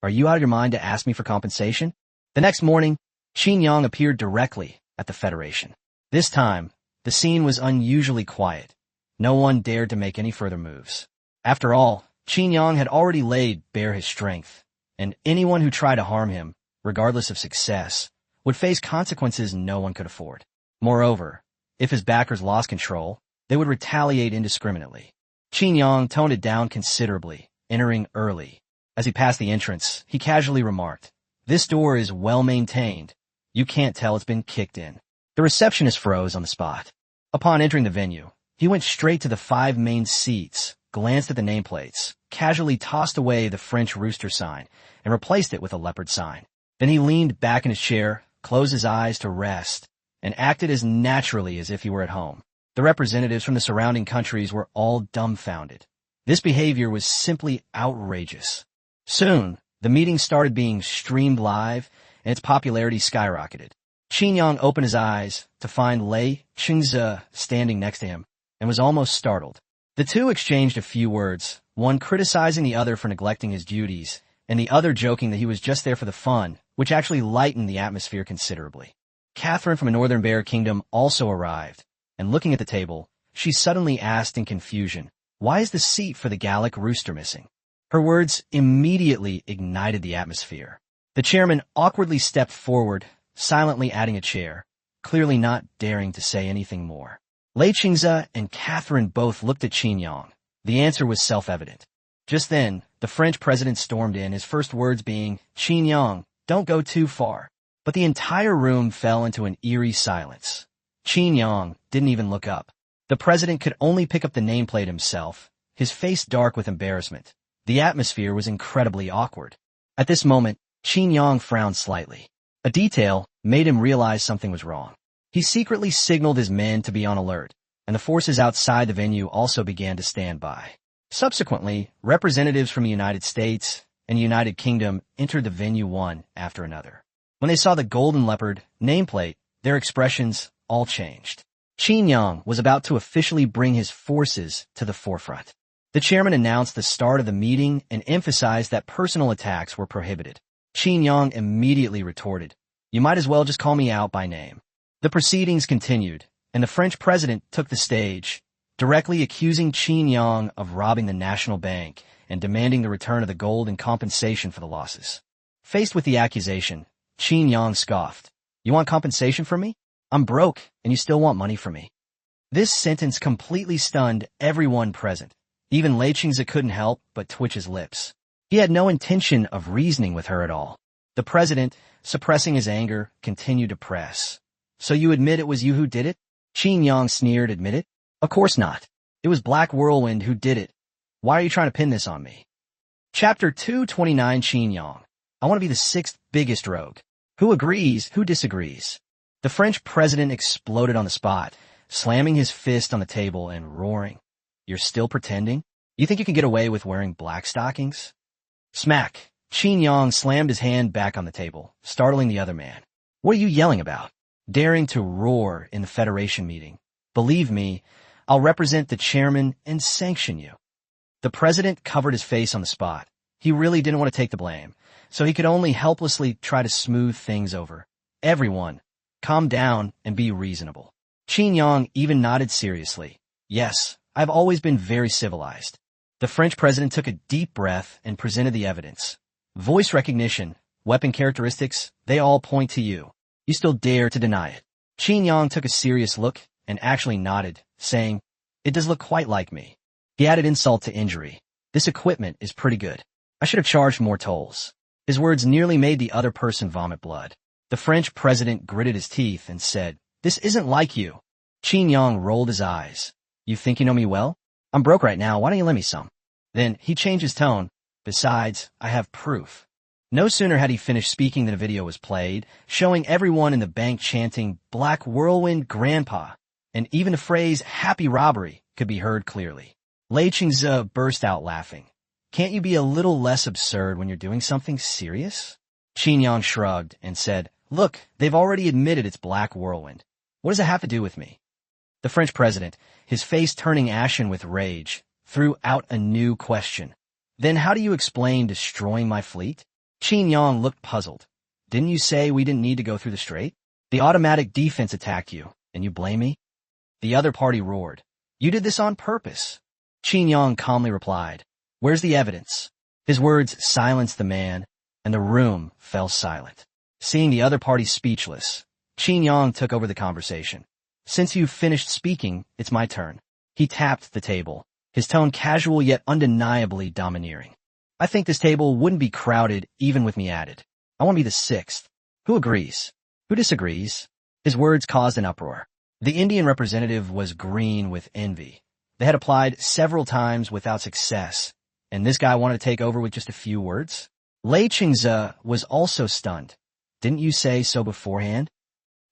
Are you out of your mind to ask me for compensation? The next morning, Qin Yang appeared directly at the Federation. This time, the scene was unusually quiet. No one dared to make any further moves. After all, Qin Yang had already laid bare his strength, and anyone who tried to harm him, regardless of success, would face consequences no one could afford. Moreover, if his backers lost control, they would retaliate indiscriminately. Qin Yang toned it down considerably, entering early. As he passed the entrance, he casually remarked, "This door is well maintained. You can't tell it's been kicked in." The receptionist froze on the spot. Upon entering the venue, he went straight to the 5 main seats, glanced at the nameplates, casually tossed away the French rooster sign, and replaced it with a leopard sign. Then he leaned back in his chair, closed his eyes to rest, and acted as naturally as if he were at home. The representatives from the surrounding countries were all dumbfounded. This behavior was simply outrageous. Soon, the meeting started being streamed live, and its popularity skyrocketed. Qin Yang opened his eyes to find Lei Chingze standing next to him, and was almost startled. The two exchanged a few words, one criticizing the other for neglecting his duties, and the other joking that he was just there for the fun, which actually lightened the atmosphere considerably. Catherine from the Northern Bear Kingdom also arrived, and looking at the table, she suddenly asked in confusion, "Why is the seat for the Gallic rooster missing?" Her words immediately ignited the atmosphere. The chairman awkwardly stepped forward, silently adding a chair, clearly not daring to say anything more. Lei Chingze and Catherine both looked at Qin Yang. The answer was self-evident. Just then, the French president stormed in, his first words being, "Qin Yang, don't go too far." But the entire room fell into an eerie silence. Qin Yang didn't even look up. The president could only pick up the nameplate himself, his face dark with embarrassment. The atmosphere was incredibly awkward. At this moment, Qin Yang frowned slightly. A detail made him realize something was wrong. He secretly signaled his men to be on alert, and the forces outside the venue also began to stand by. Subsequently, representatives from the United States and the United Kingdom entered the venue one after another. When they saw the golden leopard nameplate, their expressions all changed. Qin Yang was about to officially bring his forces to the forefront. The chairman announced the start of the meeting and emphasized that personal attacks were prohibited. Qin Yang immediately retorted, "You might as well just call me out by name." The proceedings continued, and the French president took the stage, directly accusing Qin Yang of robbing the national bank and demanding the return of the gold and compensation for the losses. Faced with the accusation, Qin Yang scoffed, "You want compensation from me? I'm broke, and you still want money from me." This sentence completely stunned everyone present. Even Lei Chingze couldn't help but twitch his lips. He had no intention of reasoning with her at all. The president, suppressing his anger, continued to press. "So you admit it was you who did it?" Qin Yang sneered. "Admit it? Of course not. It was Black Whirlwind who did it. Why are you trying to pin this on me?" Chapter 229. Qin Yang. I want to be the sixth biggest rogue. Who agrees? Who disagrees? The French president exploded on the spot, slamming his fist on the table and roaring. You're still pretending? You think you can get away with wearing black stockings? Smack! Qin Yang slammed his hand back on the table, startling the other man. What are you yelling about? Daring to roar in the Federation meeting. Believe me, I'll represent the chairman and sanction you. The president covered his face on the spot. He really didn't want to take the blame, so he could only helplessly try to smooth things over. Everyone, calm down and be reasonable. Qin Yang even nodded seriously. Yes, I've always been very civilized. The French president took a deep breath and presented the evidence. Voice recognition, weapon characteristics, they all point to you. You still dare to deny it. Qin Yang took a serious look and actually nodded, saying, it does look quite like me. He added insult to injury. This equipment is pretty good. I should have charged more tolls. His words nearly made the other person vomit blood. The French president gritted his teeth and said, this isn't like you. Qin Yang rolled his eyes. You think you know me well? I'm broke right now, why don't you lend me some? Then he changed his tone. Besides, I have proof. No sooner had he finished speaking than a video was played, showing everyone in the bank chanting, Black Whirlwind Grandpa, and even the phrase, happy robbery, could be heard clearly. Lei Chingze burst out laughing. Can't you be a little less absurd when you're doing something serious? Qin Yang shrugged and said, look, they've already admitted it's Black Whirlwind. What does it have to do with me? The French president, his face turning ashen with rage, threw out a new question. Then how do you explain destroying my fleet? Qin Yang looked puzzled. Didn't you say we didn't need to go through the strait? The automatic defense attacked you, and you blame me? The other party roared. You did this on purpose. Qin Yang calmly replied, where's the evidence? His words silenced the man, and the room fell silent. Seeing the other party speechless, Qin Yang took over the conversation. Since you've finished speaking, it's my turn. He tapped the table, his tone casual yet undeniably domineering. I think this table wouldn't be crowded even with me added. I want to be the sixth. Who agrees? Who disagrees? His words caused an uproar. The Indian representative was green with envy. They had applied several times without success, and this guy wanted to take over with just a few words? Lei Chingze was also stunned. Didn't you say so beforehand?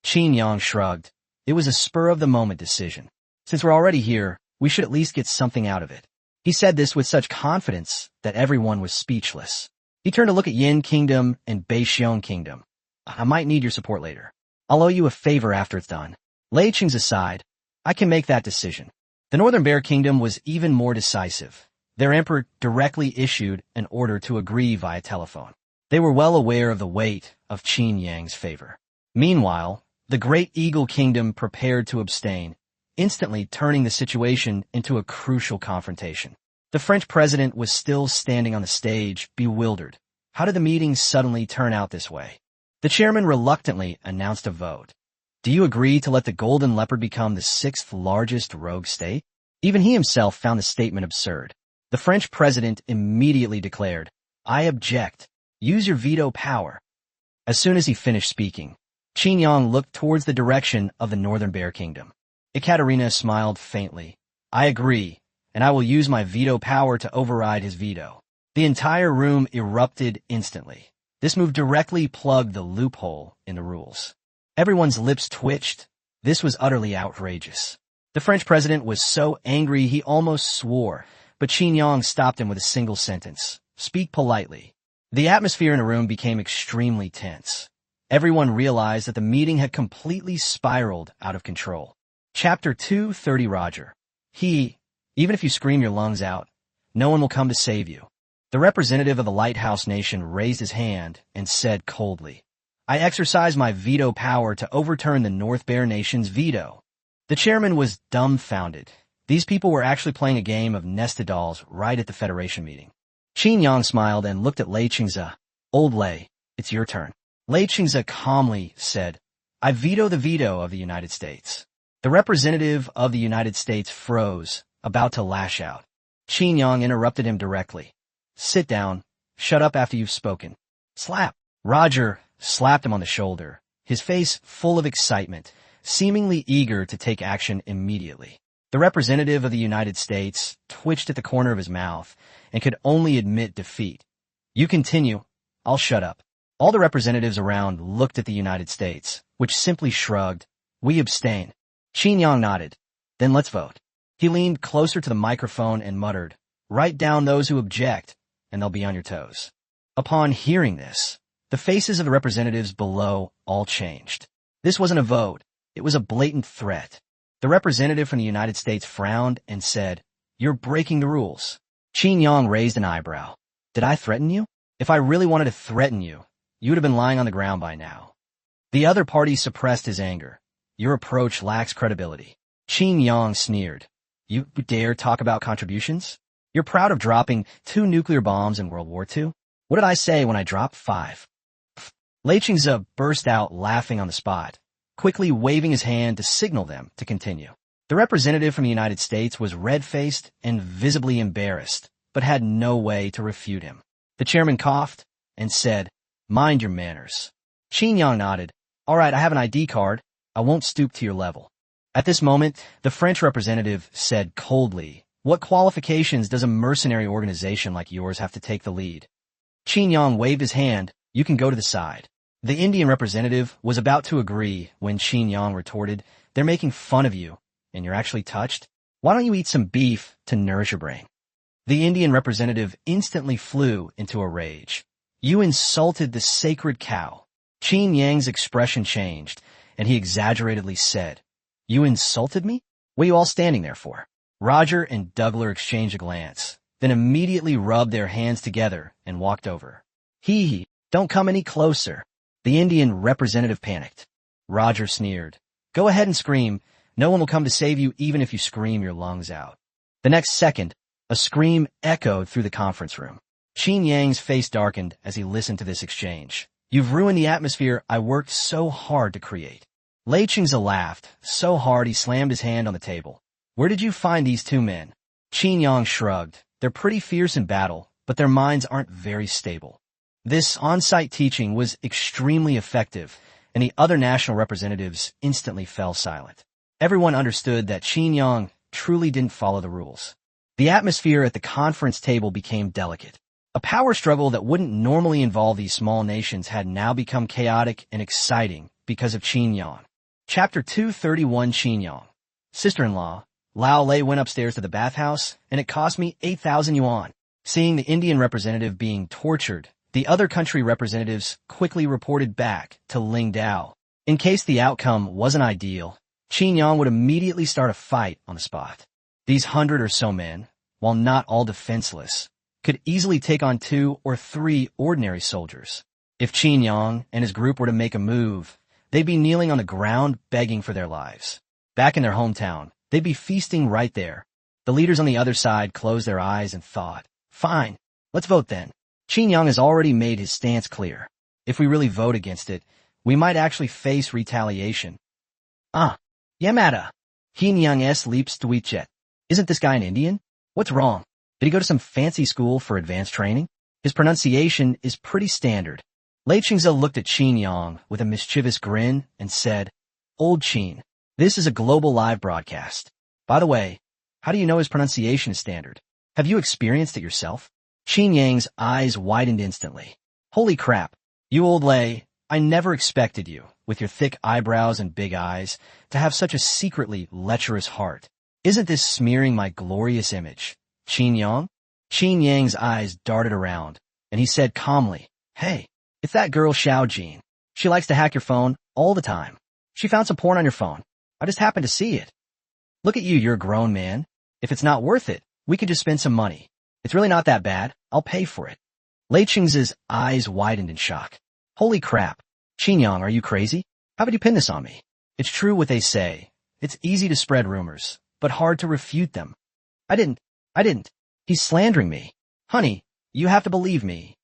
Qin Yang shrugged. It was a spur-of-the-moment decision. Since we're already here, we should at least get something out of it. He said this with such confidence that everyone was speechless. He turned to look at Yin Kingdom and Beixiong Kingdom. I might need your support later. I'll owe you a favor after it's done. Lei Chingze sighed. I can make that decision. The Northern Bear Kingdom was even more decisive. Their emperor directly issued an order to agree via telephone. They were well aware of the weight of Qin Yang's favor. Meanwhile, the Great Eagle Kingdom prepared to abstain, instantly turning the situation into a crucial confrontation. The French president was still standing on the stage, bewildered. How did the meeting suddenly turn out this way? The chairman reluctantly announced a vote. Do you agree to let the Golden Leopard become the sixth largest rogue state? Even he himself found the statement absurd. The French president immediately declared, I object. Use your veto power. As soon as he finished speaking, Qin Yang looked towards the direction of the Northern Bear Kingdom. Ekaterina smiled faintly. I agree, and I will use my veto power to override his veto. The entire room erupted instantly. This move directly plugged the loophole in the rules. Everyone's lips twitched. This was utterly outrageous. The French president was so angry he almost swore, but Qin Yang stopped him with a single sentence. Speak politely. The atmosphere in the room became extremely tense. Everyone realized that the meeting had completely spiraled out of control. Chapter 2:30 Roger. Even if you scream your lungs out, no one will come to save you. The representative of the Lighthouse Nation raised his hand and said coldly, I exercise my veto power to overturn the North Bear Nation's veto. The chairman was dumbfounded. These people were actually playing a game of nested dolls right at the Federation meeting. Qin Yang smiled and looked at Lei Chingze. Old Lei, it's your turn. Lei Chingze calmly said, I veto the veto of the United States. The representative of the United States froze, about to lash out. Qin Yang interrupted him directly. Sit down. Shut up after you've spoken. Slap. Roger slapped him on the shoulder, his face full of excitement, seemingly eager to take action immediately. The representative of the United States twitched at the corner of his mouth and could only admit defeat. You continue. I'll shut up. All the representatives around looked at the United States, which simply shrugged. We abstain. Qin Yang nodded. Then let's vote. He leaned closer to the microphone and muttered, write down those who object, and they'll be on your toes. Upon hearing this, the faces of the representatives below all changed. This wasn't a vote. It was a blatant threat. The representative from the United States frowned and said, you're breaking the rules. Qin Yang raised an eyebrow. Did I threaten you? If I really wanted to threaten you, you would have been lying on the ground by now. The other party suppressed his anger. Your approach lacks credibility. Qin Yang sneered. You dare talk about contributions? You're proud of dropping 2 nuclear bombs in World War II? What did I say when I dropped 5? Lei Chingze burst out laughing on the spot, quickly waving his hand to signal them to continue. The representative from the United States was red-faced and visibly embarrassed, but had no way to refute him. The chairman coughed and said, mind your manners. Qin Yang nodded. All right, I have an ID card. I won't stoop to your level. At this moment, the French representative said coldly, what qualifications does a mercenary organization like yours have to take the lead? Qin Yang waved his hand. You can go to the side. The Indian representative was about to agree when Qin Yang retorted, they're making fun of you, and you're actually touched? Why don't you eat some beef to nourish your brain? The Indian representative instantly flew into a rage. You insulted the sacred cow. Qin Yang's expression changed, and he exaggeratedly said, you insulted me? What are you all standing there for? Roger and Douglas exchanged a glance, then immediately rubbed their hands together and walked over. Hee, don't come any closer. The Indian representative panicked. Roger sneered. Go ahead and scream. No one will come to save you even if you scream your lungs out. The next second, a scream echoed through the conference room. Qin Yang's face darkened as he listened to this exchange. You've ruined the atmosphere I worked so hard to create. Lei Chingze laughed, so hard he slammed his hand on the table. Where did you find these 2 men? Qin Yang shrugged. They're pretty fierce in battle, but their minds aren't very stable. This on-site teaching was extremely effective, and the other national representatives instantly fell silent. Everyone understood that Qin Yang truly didn't follow the rules. The atmosphere at the conference table became delicate. A power struggle that wouldn't normally involve these small nations had now become chaotic and exciting because of Qin Yang. Chapter 231 Qin Yang. Sister-in-law, Lao Lei went upstairs to the bathhouse, and it cost me 8,000 yuan. Seeing the Indian representative being tortured, the other country representatives quickly reported back to Ling Dao. In case the outcome wasn't ideal, Qin Yang would immediately start a fight on the spot. These 100 or so men, while not all defenseless, could easily take on 2 or 3 ordinary soldiers. If Qin Yang and his group were to make a move, they'd be kneeling on the ground begging for their lives. Back in their hometown, they'd be feasting right there. The leaders on the other side closed their eyes and thought, fine, let's vote then. Qin Yang has already made his stance clear. If we really vote against it, we might actually face retaliation. Yamada. Qin Yang s leaps to Wechat. Isn't this guy an Indian? What's wrong? Did he go to some fancy school for advanced training? His pronunciation is pretty standard. Lei Chingze looked at Qin Yang with a mischievous grin and said, Old Qin, this is a global live broadcast. By the way, how do you know his pronunciation is standard? Have you experienced it yourself? Qin Yang's eyes widened instantly. Holy crap, you old Lei, I never expected you, with your thick eyebrows and big eyes, to have such a secretly lecherous heart. Isn't this smearing my glorious image? Qin Yang? Qin Yang's eyes darted around, and he said calmly, Hey, it's that girl Xiao Jin. She likes to hack your phone all the time. She found some porn on your phone. I just happened to see it. Look at you, you're a grown man. If it's not worth it, we could just spend some money. It's really not that bad. I'll pay for it. Lei Chingze's eyes widened in shock. Holy crap. Qin Yang, are you crazy? How would you pin this on me? It's true what they say. It's easy to spread rumors, but hard to refute them. I didn't. He's slandering me. Honey, you have to believe me.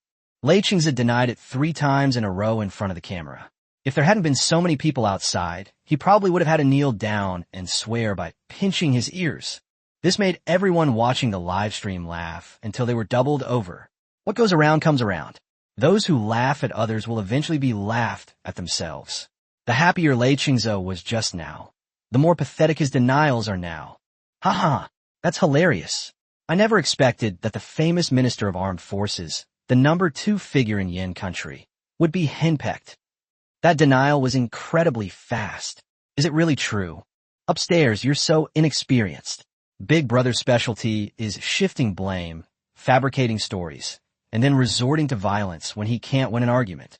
Lei Chingze denied it 3 times in a row in front of the camera. If there hadn't been so many people outside, he probably would have had to kneel down and swear by pinching his ears. This made everyone watching the live stream laugh until they were doubled over. What goes around comes around. Those who laugh at others will eventually be laughed at themselves. The happier Lei Chingze was just now, the more pathetic his denials are now. Haha, that's hilarious. I never expected that the famous Minister of Armed Forces the number 2 figure in Yin country, would be henpecked. That denial was incredibly fast. Is it really true? Upstairs, you're so inexperienced. Big Brother's specialty is shifting blame, fabricating stories, and then resorting to violence when he can't win an argument.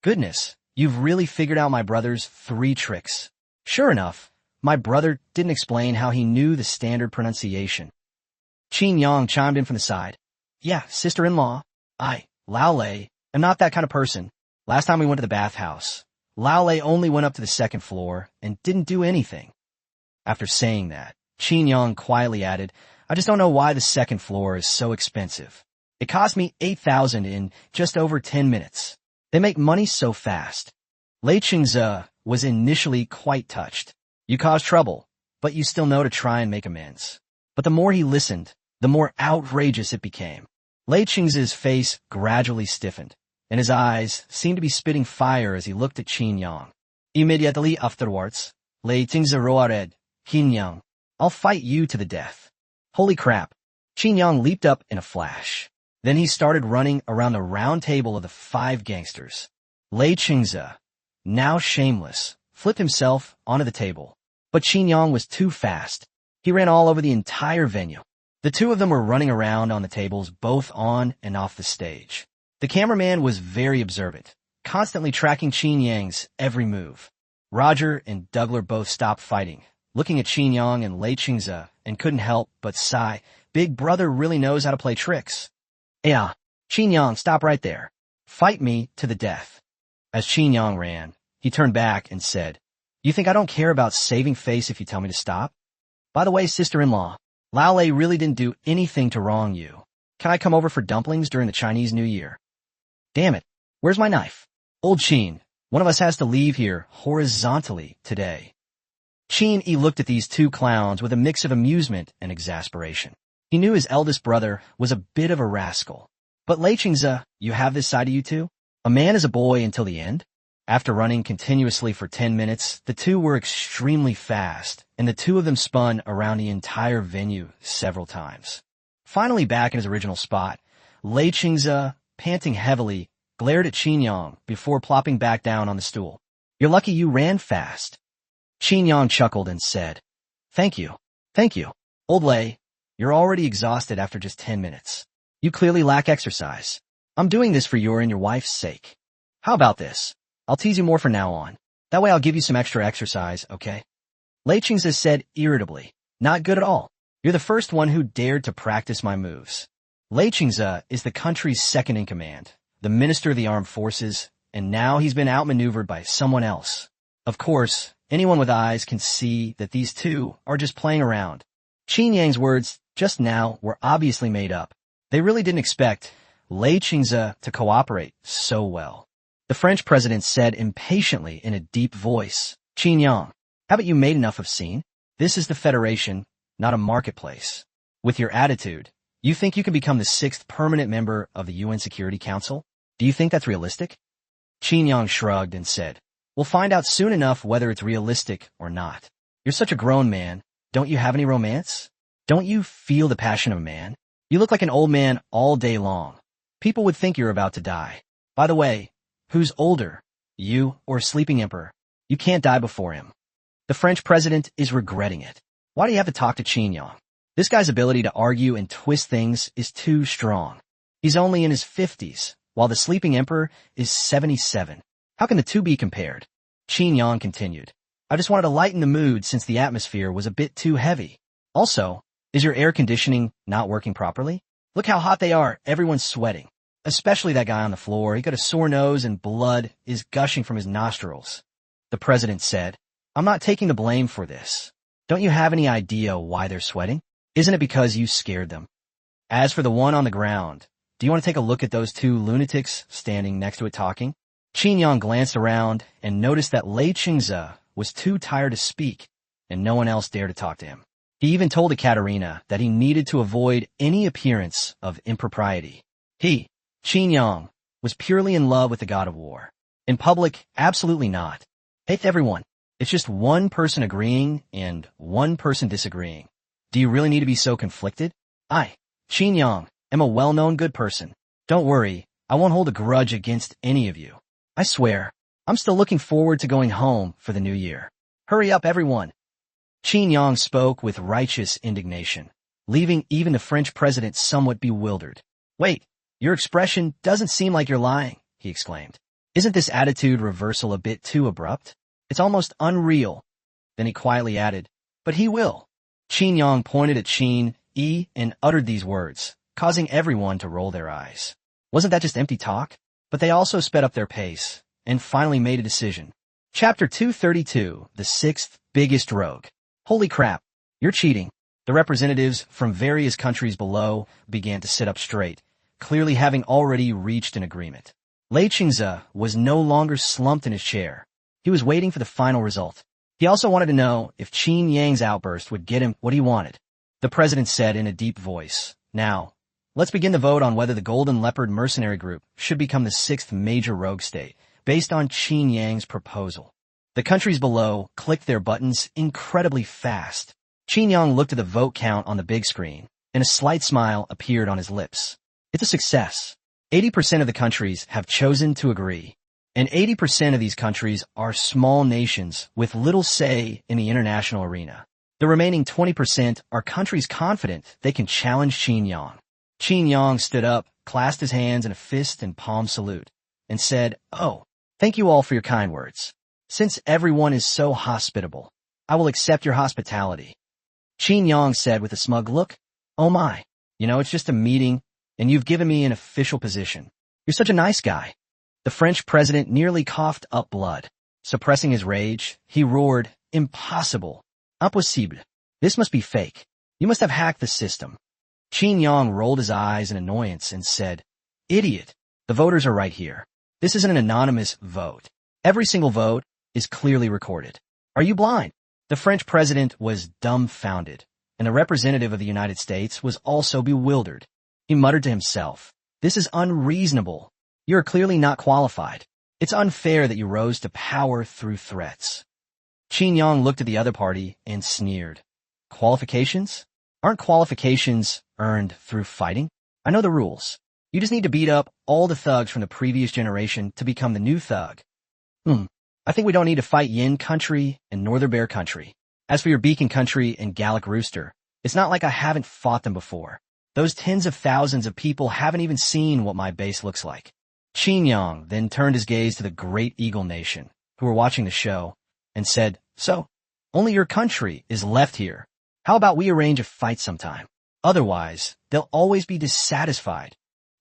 Goodness, you've really figured out my brother's 3 tricks. Sure enough, my brother didn't explain how he knew the standard pronunciation. Qin Yang chimed in from the side. Yeah, sister-in-law. Lao Lei, am not that kind of person. Last time we went to the bathhouse, Lao Lei only went up to the 2nd floor and didn't do anything. After saying that, Qin Yang quietly added, I just don't know why the 2nd floor is so expensive. It cost me 8,000 in just over 10 minutes. They make money so fast. Lei Qingze was initially quite touched. You caused trouble, but you still know to try and make amends. But the more he listened, the more outrageous it became. Lei Qingze's face gradually stiffened, and his eyes seemed to be spitting fire as he looked at Qin Yang. Immediately afterwards, Lei Qingze roared, Qin Yang, I'll fight you to the death. Holy crap. Qin Yang leaped up in a flash. Then he started running around the round table of the 5 gangsters. Lei Qingze, now shameless, flipped himself onto the table. But Qin Yang was too fast. He ran all over the entire venue. The 2 of them were running around on the tables both on and off the stage. The cameraman was very observant, constantly tracking Qin Yang's every move. Roger and Douglas both stopped fighting, looking at Qin Yang and Lei Qingze, and couldn't help but sigh. Big Brother really knows how to play tricks. Yeah, Qin Yang, stop right there. Fight me to the death. As Qin Yang ran, he turned back and said, You think I don't care about saving face if you tell me to stop? By the way, sister-in-law, Lao Lei really didn't do anything to wrong you. Can I come over for dumplings during the Chinese New Year? Damn it, where's my knife? Old Qin, one of us has to leave here horizontally today. Qin looked at these 2 clowns with a mix of amusement and exasperation. He knew his eldest brother was a bit of a rascal. But Lei Qingze, you have this side of you too? A man is a boy until the end? After running continuously for 10 minutes, the 2 were extremely fast, and the 2 of them spun around the entire venue several times. Finally back in his original spot, Lei Qingze, panting heavily, glared at Qin Yang before plopping back down on the stool. You're lucky you ran fast. Qin Yang chuckled and said, Thank you. Old Lei, you're already exhausted after just 10 minutes. You clearly lack exercise. I'm doing this for your and your wife's sake. How about this? I'll tease you more from now on. That way I'll give you some extra exercise, okay? Lei Qingze said irritably, Not good at all. You're the first one who dared to practice my moves. Lei Qingze is the country's 2nd in command, the Minister of the Armed Forces, and now he's been outmaneuvered by someone else. Of course, anyone with eyes can see that these 2 are just playing around. Qin Yang's words just now were obviously made up. They really didn't expect Lei Qingze to cooperate so well. The French president said impatiently in a deep voice, Qin Yang, haven't you made enough of scene? This is the Federation, not a marketplace. With your attitude, you think you can become the 6th permanent member of the UN Security Council? Do you think that's realistic? Qin Yang shrugged and said, We'll find out soon enough whether it's realistic or not. You're such a grown man. Don't you have any romance? Don't you feel the passion of a man? You look like an old man all day long. People would think you're about to die. By the way, who's older, you or a sleeping emperor? You can't die before him. The French president is regretting it. Why do you have to talk to Qin Yang? This guy's ability to argue and twist things is too strong. He's only in his 50s, while the sleeping emperor is 77. How can the 2 be compared? Qin Yang continued. I just wanted to lighten the mood since the atmosphere was a bit too heavy. Also, is your air conditioning not working properly? Look how hot they are. Everyone's sweating. Especially that guy on the floor. He got a sore nose and blood is gushing from his nostrils. The president said, I'm not taking the blame for this. Don't you have any idea why they're sweating? Isn't it because you scared them? As for the one on the ground, do you want to take a look at those 2 lunatics standing next to it talking? Qin Yang glanced around and noticed that Lei Qingze was too tired to speak, and no one else dared to talk to him. He even told Ekaterina that he needed to avoid any appearance of impropriety. He, Qin Yang, was purely in love with the god of war. In public, absolutely not. Hey everyone, it's just one person agreeing and one person disagreeing. Do you really need to be so conflicted? I, Qin Yang, am a well-known good person. Don't worry, I won't hold a grudge against any of you. I swear, I'm still looking forward to going home for the new year. Hurry up, everyone. Qin Yang spoke with righteous indignation, leaving even the French president somewhat bewildered. Wait, your expression doesn't seem like you're lying, he exclaimed. Isn't this attitude reversal a bit too abrupt? It's almost unreal. Then he quietly added, but he will. Qin Yang pointed at Qin Yi and uttered these words, causing everyone to roll their eyes. Wasn't that just empty talk? But they also sped up their pace, and finally made a decision. Chapter 232, The Sixth Biggest Rogue. Holy crap, you're cheating. The representatives from various countries below began to sit up straight, clearly having already reached an agreement. Lei Qingze was no longer slumped in his chair. He was waiting for the final result. He also wanted to know if Qin Yang's outburst would get him what he wanted. The president said in a deep voice, Now, let's begin the vote on whether the Golden Leopard Mercenary Group should become the sixth major rogue state, based on Qin Yang's proposal. The countries below clicked their buttons incredibly fast. Qin Yang looked at the vote count on the big screen, and a slight smile appeared on his lips. It's a success. 80% of the countries have chosen to agree, and 80% of these countries are small nations with little say in the international arena. The remaining 20% are countries confident they can challenge Qin Yang. Qin Yang stood up, clasped his hands in a fist and palm salute, and said, Oh, thank you all for your kind words. Since everyone is so hospitable, I will accept your hospitality. Qin Yang said with a smug look, Oh my, it's just a meeting, and you've given me an official position. You're such a nice guy. The French president nearly coughed up blood. Suppressing his rage, he roared, Impossible. Impossible. This must be fake. You must have hacked the system. Qin Yang rolled his eyes in annoyance and said, Idiot. The voters are right here. This isn't an anonymous vote. Every single vote is clearly recorded. Are you blind? The French president was dumbfounded, and the representative of the United States was also bewildered. He muttered to himself, This is unreasonable. You're clearly not qualified. It's unfair that you rose to power through threats. Qin Yang looked at the other party and sneered. Qualifications? Aren't qualifications earned through fighting? I know the rules. You just need to beat up all the thugs from the previous generation to become the new thug. I think we don't need to fight Yin Country and Northern Bear Country. As for your Beacon Country and Gallic Rooster, it's not like I haven't fought them before. Those tens of thousands of people haven't even seen what my base looks like. Qin Yang then turned his gaze to the Great Eagle Nation, who were watching the show, and said, So, only your country is left here. How about we arrange a fight sometime? Otherwise, they'll always be dissatisfied.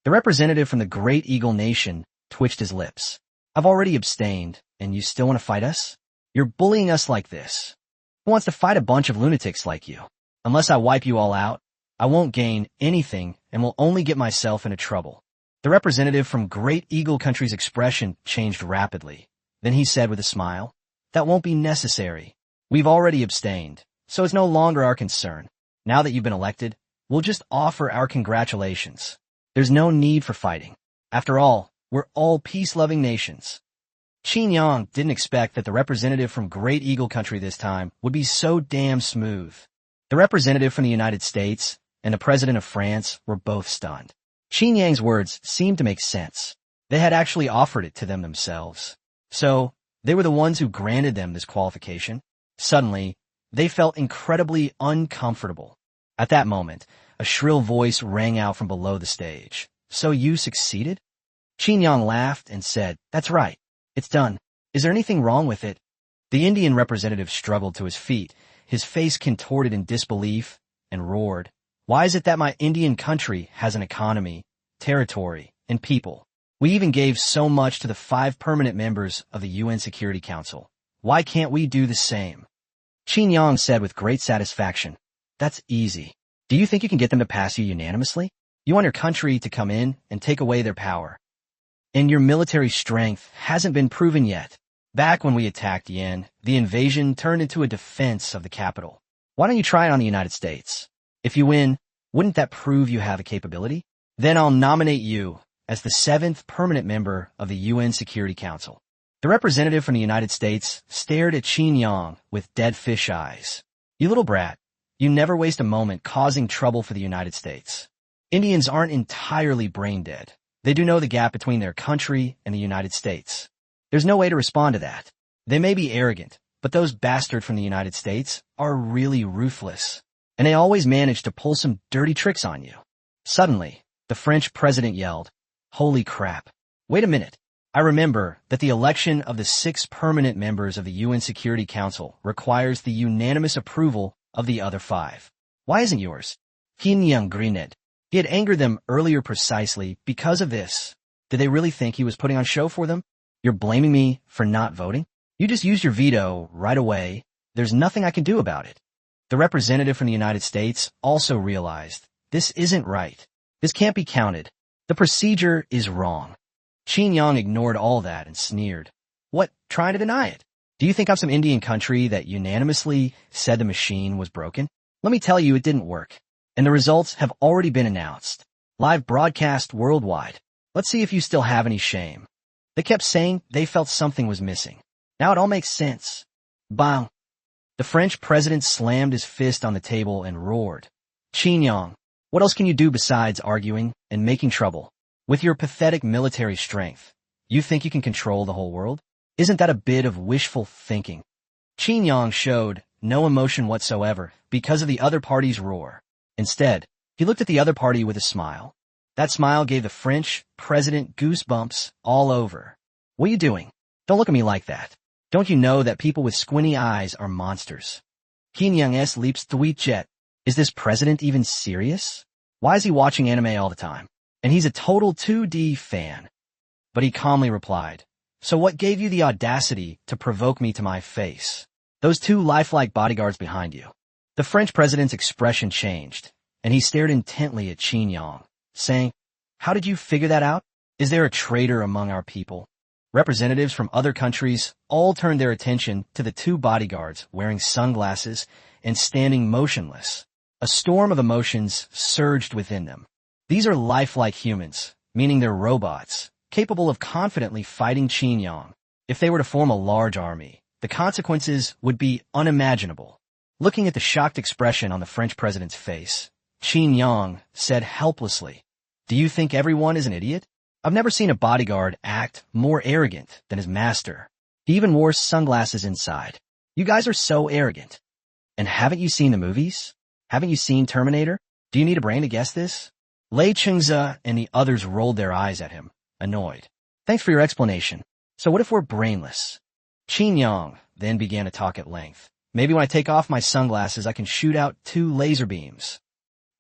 The representative from the Great Eagle Nation twitched his lips. I've already abstained, and you still want to fight us? You're bullying us like this. Who wants to fight a bunch of lunatics like you? Unless I wipe you all out, I won't gain anything and will only get myself into trouble. The representative from Great Eagle Country's expression changed rapidly. Then he said with a smile, That won't be necessary. We've already abstained, so it's no longer our concern. Now that you've been elected, we'll just offer our congratulations. There's no need for fighting. After all, we're all peace-loving nations. Qin Yang didn't expect that the representative from Great Eagle Country this time would be so damn smooth. The representative from the United States and the president of France were both stunned. Qin Yang's words seemed to make sense. They had actually offered it to them themselves. So, they were the ones who granted them this qualification. Suddenly, they felt incredibly uncomfortable. At that moment, a shrill voice rang out from below the stage. So you succeeded? Qin Yang laughed and said, That's right. It's done. Is there anything wrong with it? The Indian representative struggled to his feet, his face contorted in disbelief, and roared, Why is it that my Indian country has an economy, territory, and people? We even gave so much to the 5 permanent members of the UN Security Council. Why can't we do the same? Qin Yang said with great satisfaction, That's easy. Do you think you can get them to pass you unanimously? You want your country to come in and take away their power. And your military strength hasn't been proven yet. Back when we attacked Yin, the invasion turned into a defense of the capital. Why don't you try it on the United States? If you win, wouldn't that prove you have a capability? Then I'll nominate you as the 7th permanent member of the UN Security Council. The representative from the United States stared at Qin Yang with dead fish eyes. You little brat, you never waste a moment causing trouble for the United States. Indians aren't entirely brain dead. They do know the gap between their country and the United States. There's no way to respond to that. They may be arrogant, but those bastards from the United States are really ruthless. And they always manage to pull some dirty tricks on you. Suddenly, the French president yelled, "Holy crap. Wait a minute. I remember that the election of the 6 permanent members of the UN Security Council requires the unanimous approval of the other 5. Why isn't yours?" Young grinned. He had angered them earlier precisely because of this. Did they really think he was putting on show for them? You're blaming me for not voting? You just used your veto right away. There's nothing I can do about it. The representative from the United States also realized, this isn't right. This can't be counted. The procedure is wrong. Yang ignored all that and sneered. What, trying to deny it? Do you think I'm some Indian country that unanimously said the machine was broken? Let me tell you it didn't work. And the results have already been announced. Live broadcast worldwide. Let's see if you still have any shame. They kept saying they felt something was missing. Now it all makes sense. Bang. The French president slammed his fist on the table and roared. Yang, what else can you do besides arguing and making trouble? With your pathetic military strength, you think you can control the whole world? Isn't that a bit of wishful thinking? Yang showed no emotion whatsoever because of the other party's roar. Instead, he looked at the other party with a smile. That smile gave the French president goosebumps all over. What are you doing? Don't look at me like that. Don't you know that people with squinty eyes are monsters? Young's leaps tweet-jet. Is this president even serious? Why is he watching anime all the time? And he's a total 2D fan. But he calmly replied, so what gave you the audacity to provoke me to my face? Those 2 lifelike bodyguards behind you. The French president's expression changed, and he stared intently at Yang, saying, how did you figure that out? Is there a traitor among our people? Representatives from other countries all turned their attention to the 2 bodyguards wearing sunglasses and standing motionless. A storm of emotions surged within them. These are lifelike humans, meaning they're robots, capable of confidently fighting Yang. If they were to form a large army, the consequences would be unimaginable. Looking at the shocked expression on the French president's face, Yang said helplessly, do you think everyone is an idiot? I've never seen a bodyguard act more arrogant than his master. He even wore sunglasses inside. You guys are so arrogant. And haven't you seen the movies? Haven't you seen Terminator? Do you need a brain to guess this? Lei Chengze and the others rolled their eyes at him, annoyed. Thanks for your explanation. So what if we're brainless? Yang then began to talk at length. Maybe when I take off my sunglasses, I can shoot out 2 laser beams.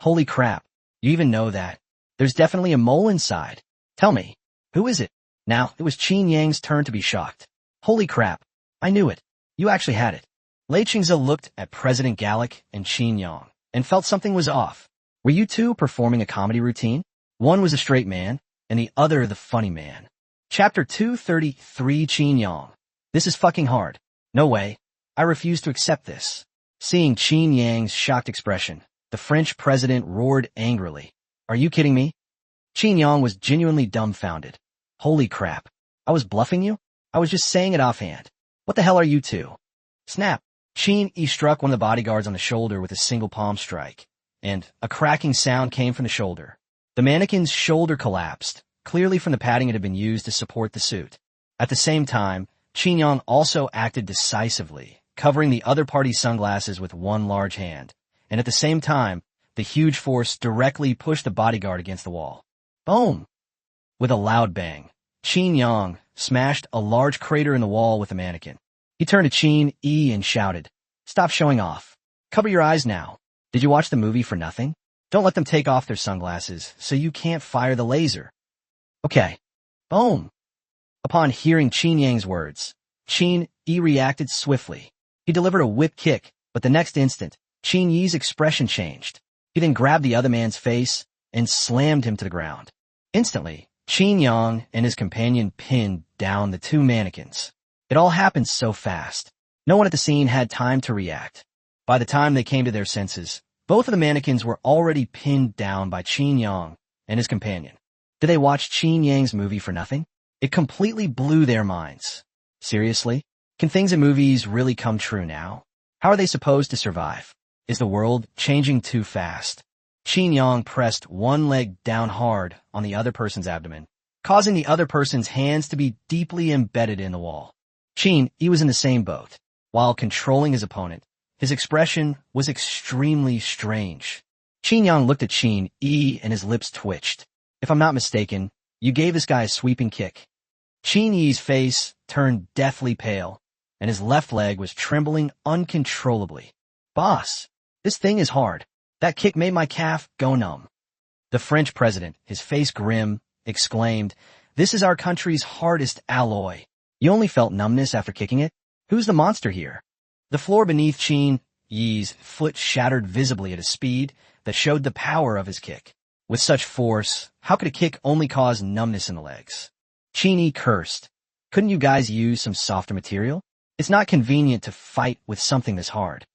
Holy crap. You even know that. There's definitely a mole inside. Tell me, who is it? Now, it was Yang's turn to be shocked. Holy crap. I knew it. You actually had it. Lei Chengze looked at President Gallic and Yang and felt something was off. Were you 2 performing a comedy routine? One was a straight man, and the other the funny man. Chapter 233 Yang. This is fucking hard. No way. I refuse to accept this. Seeing Yang's shocked expression, the French president roared angrily. Are you kidding me? Yang was genuinely dumbfounded. Holy crap. I was bluffing you? I was just saying it offhand. What the hell are you 2? Snap. He struck one of the bodyguards on the shoulder with a single palm strike, and a cracking sound came from the shoulder. The mannequin's shoulder collapsed, clearly from the padding it had been used to support the suit. At the same time, Yang also acted decisively, covering the other party's sunglasses with one large hand, and at the same time, the huge force directly pushed the bodyguard against the wall. Boom! With a loud bang, Yang smashed a large crater in the wall with the mannequin. He turned to and shouted, stop showing off. Cover your eyes now. Did you watch the movie for nothing? Don't let them take off their sunglasses so you can't fire the laser. Okay. Boom! Upon hearing Yang's words, reacted swiftly. He delivered a whip kick, but the next instant, Yi's expression changed. He then grabbed the other man's face and slammed him to the ground. Instantly, Yang and his companion pinned down the 2 mannequins. It all happened so fast. No one at the scene had time to react. By the time they came to their senses, both of the mannequins were already pinned down by Yang and his companion. Did they watch Yang's movie for nothing? It completely blew their minds. Seriously? Can things in movies really come true now? How are they supposed to survive? Is the world changing too fast? Yang pressed one leg down hard on the other person's abdomen causing the other person's hands to be deeply embedded in the wall. Qin, he was in the same boat. While controlling his opponent, his expression was extremely strange. Qin Yang looked at Qin Yi and his lips twitched. If I'm not mistaken, you gave this guy a sweeping kick. Qin Yi's face turned deathly pale, and his left leg was trembling uncontrollably. Boss, this thing is hard. That kick made my calf go numb. The French president, his face grim, exclaimed, "This is our country's hardest alloy. You only felt numbness after kicking it? Who's the monster here?" The floor beneath Qin Yi's foot shattered visibly at a speed that showed the power of his kick. With such force, how could a kick only cause numbness in the legs? Qin Yi cursed. Couldn't you guys use some softer material? It's not convenient to fight with something this hard.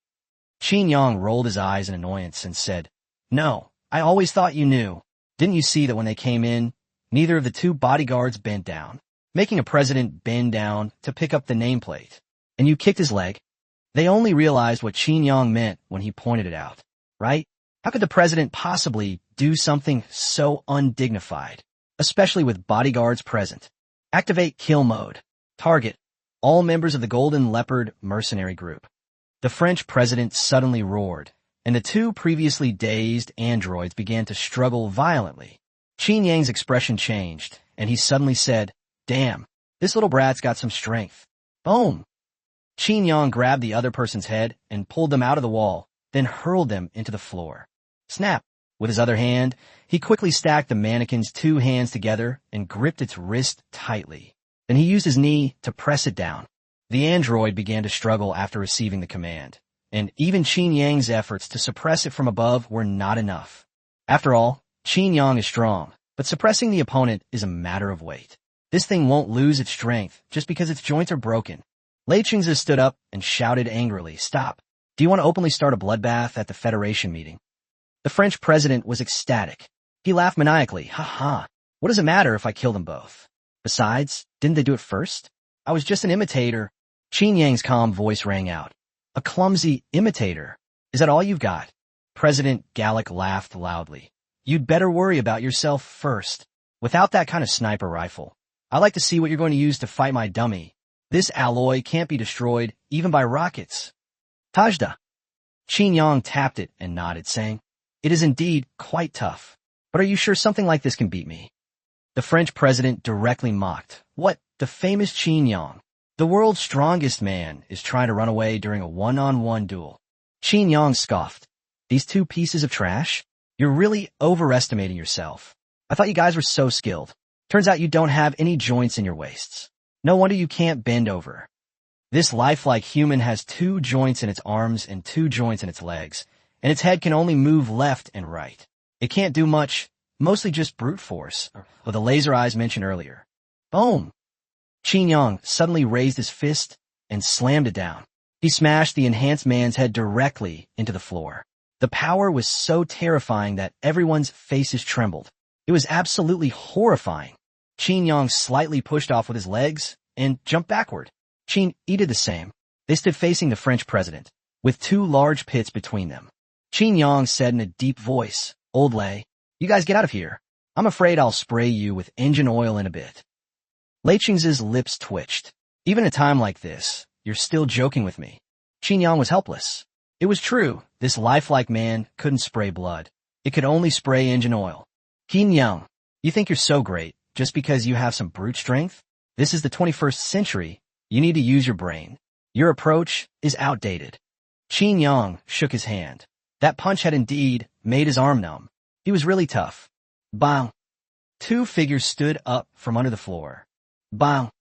Qin Yang rolled his eyes in annoyance and said, "No, I always thought you knew. Didn't you see that when they came in, neither of the two bodyguards bent down, making a president bend down to pick up the nameplate? And you kicked his leg?" They only realized what Qin Yang meant when he pointed it out, right? How could the president possibly do something so undignified, especially with bodyguards present? Activate kill mode. Target all members of the Golden Leopard mercenary group. The French president suddenly roared, and the two previously dazed androids began to struggle violently. Qin Yang's expression changed, and he suddenly said, "Damn, this little brat's got some strength." Boom! Qin Yang grabbed the other person's head and pulled them out of the wall, then hurled them into the floor. Snap! With his other hand, he quickly stacked the mannequin's two hands together and gripped its wrist tightly. Then he used his knee to press it down. The android began to struggle after receiving the command, and even Qin Yang's efforts to suppress it from above were not enough. After all, Qin Yang is strong, but suppressing the opponent is a matter of weight. This thing won't lose its strength just because its joints are broken. Lei Qingzi stood up and shouted angrily, "Stop! Do you want to openly start a bloodbath at the Federation meeting?" The French president was ecstatic. He laughed maniacally. "Ha ha! What does it matter if I kill them both? Besides, didn't they do it first? I was just an imitator." Qin Yang's calm voice rang out. "A clumsy imitator? Is that all you've got?" President Gallic laughed loudly. "You'd better worry about yourself first. Without that kind of sniper rifle, I'd like to see what you're going to use to fight my dummy. This alloy can't be destroyed even by rockets." Tajda. Qin Yang tapped it and nodded, saying, "It is indeed quite tough. But are you sure something like this can beat me?" The French president directly mocked. "What, the famous Qin Yang, the world's strongest man, is trying to run away during a one-on-one duel?" Qin Yang scoffed. "These two pieces of trash? You're really overestimating yourself. I thought you guys were so skilled. Turns out you don't have any joints in your waists. No wonder you can't bend over. This lifelike human has 2 joints in its arms and 2 joints in its legs, and its head can only move left and right. It can't do much, mostly just brute force, or the laser eyes mentioned earlier." Boom! Qin Yang suddenly raised his fist and slammed it down. He smashed the enhanced man's head directly into the floor. The power was so terrifying that everyone's faces trembled. It was absolutely horrifying. Qin Yang slightly pushed off with his legs and jumped backward. Qin Yi did the same. They stood facing the French president, with 2 large pits between them. Qin Yang said in a deep voice, "Old Lei, you guys get out of here. I'm afraid I'll spray you with engine oil in a bit." Lei Qingzi's lips twitched. "Even at a time like this, you're still joking with me." Qin Yang was helpless. It was true, this lifelike man couldn't spray blood. It could only spray engine oil. Qin Yang, you think you're so great just because you have some brute strength? This is the 21st century. You need to use your brain. Your approach is outdated. Qin Yang shook his hand. That punch had indeed made his arm numb. He was really tough. Bang! 2 figures stood up from under the floor. Bang!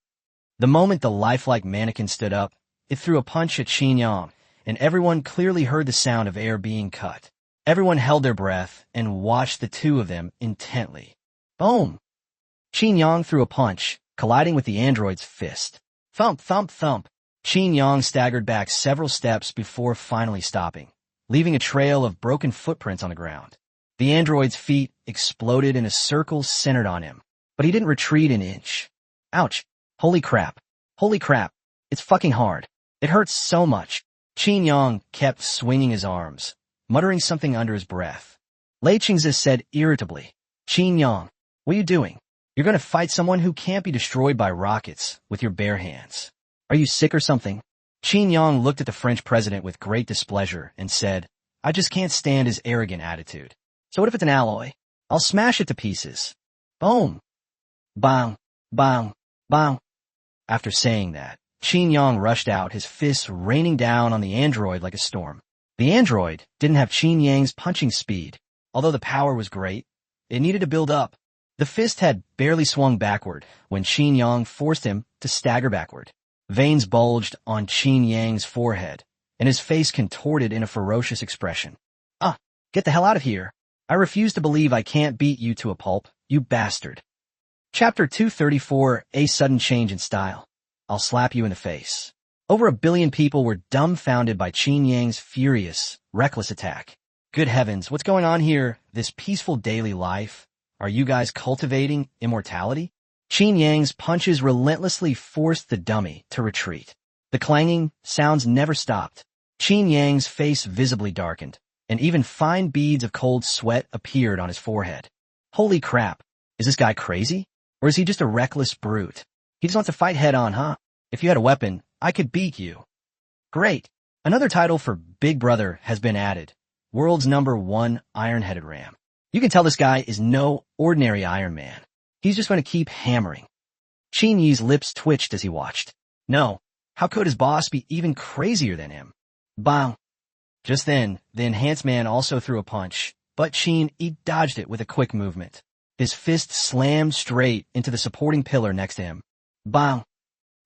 The moment the lifelike mannequin stood up, it threw a punch at Qin Yang, and everyone clearly heard the sound of air being cut. Everyone held their breath and watched the 2 of them intently. Boom! Qin Yang threw a punch, colliding with the android's fist. Thump, thump, thump. Qin Yang staggered back several steps before finally stopping, leaving a trail of broken footprints on the ground. The android's feet exploded in a circle centered on him, but he didn't retreat an inch. Ouch! Holy crap! Holy crap! It's fucking hard. It hurts so much. Qin Yang kept swinging his arms, muttering something under his breath. Lei Qingzi said irritably, "Qin Yang, what are you doing? You're going to fight someone who can't be destroyed by rockets with your bare hands. Are you sick or something? Qin Yang looked at the French president with great displeasure and said, I just can't stand his arrogant attitude. So what if it's an alloy? I'll smash it to pieces. Boom. Bang. Bang. Bang. After saying that, Qin Yang rushed out, his fists raining down on the android like a storm. The android didn't have Qin Yang's punching speed. Although the power was great, it needed to build up. The fist had barely swung backward when Qin Yang forced him to stagger backward. Veins bulged on Qin Yang's forehead, and his face contorted in a ferocious expression. Get the hell out of here. I refuse to believe I can't beat you to a pulp, you bastard. Chapter 234, A Sudden Change in Style. I'll slap you in the face. Over 1 billion people were dumbfounded by Qin Yang's furious, reckless attack. Good heavens, what's going on here? This peaceful daily life? Are you guys cultivating immortality? Qin Yang's punches relentlessly forced the dummy to retreat. The clanging sounds never stopped. Qin Yang's face visibly darkened, and even fine beads of cold sweat appeared on his forehead. Holy crap, is this guy crazy? Or is he just a reckless brute? He just wants to fight head-on, huh? If you had a weapon, I could beat you. Great. Another title for Big Brother has been added. World's #1 Iron-Headed Ram. You can tell this guy is no ordinary Iron Man. He's just going to keep hammering. Qin Yi's lips twitched as he watched. No, how could his boss be even crazier than him? Bang. Just then, the enhanced man also threw a punch, but Qin Yi dodged it with a quick movement. His fist slammed straight into the supporting pillar next to him. Bang.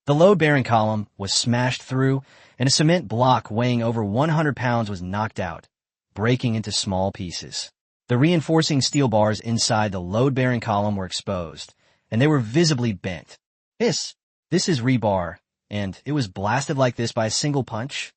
The load-bearing column was smashed through, and a cement block weighing over 100 pounds was knocked out, breaking into small pieces. The reinforcing steel bars inside the load-bearing column were exposed, and they were visibly bent. This is rebar, and it was blasted like this by a single punch?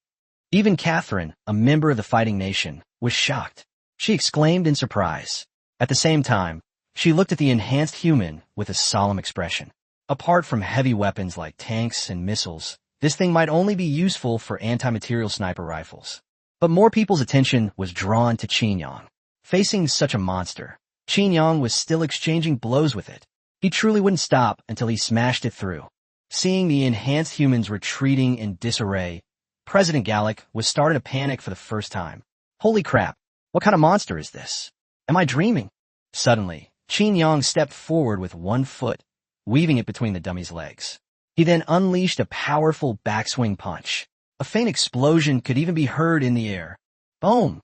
Even Catherine, a member of the fighting nation, was shocked. She exclaimed in surprise. At the same time, she looked at the enhanced human with a solemn expression. Apart from heavy weapons like tanks and missiles, this thing might only be useful for anti-material sniper rifles. But more people's attention was drawn to Qin Yang. Facing such a monster, Qin Yang was still exchanging blows with it. He truly wouldn't stop until he smashed it through. Seeing the enhanced humans retreating in disarray, President Gallic was starting to panic for the first time. Holy crap, what kind of monster is this? Am I dreaming? Suddenly, Qin Yang stepped forward with one foot, weaving it between the dummy's legs. He then unleashed a powerful backswing punch. A faint explosion could even be heard in the air. Boom!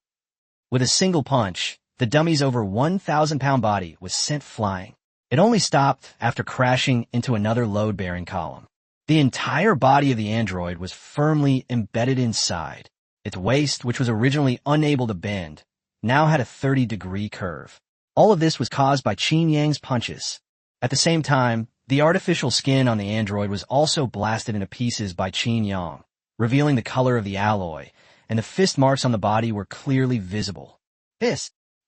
With a single punch, the dummy's over 1,000-pound body was sent flying. It only stopped after crashing into another load-bearing column. The entire body of the android was firmly embedded inside. Its waist, which was originally unable to bend, now had a 30-degree curve. All of this was caused by Qin Yang's punches. At the same time, the artificial skin on the android was also blasted into pieces by Qin Yang, revealing the color of the alloy, and the fist marks on the body were clearly visible.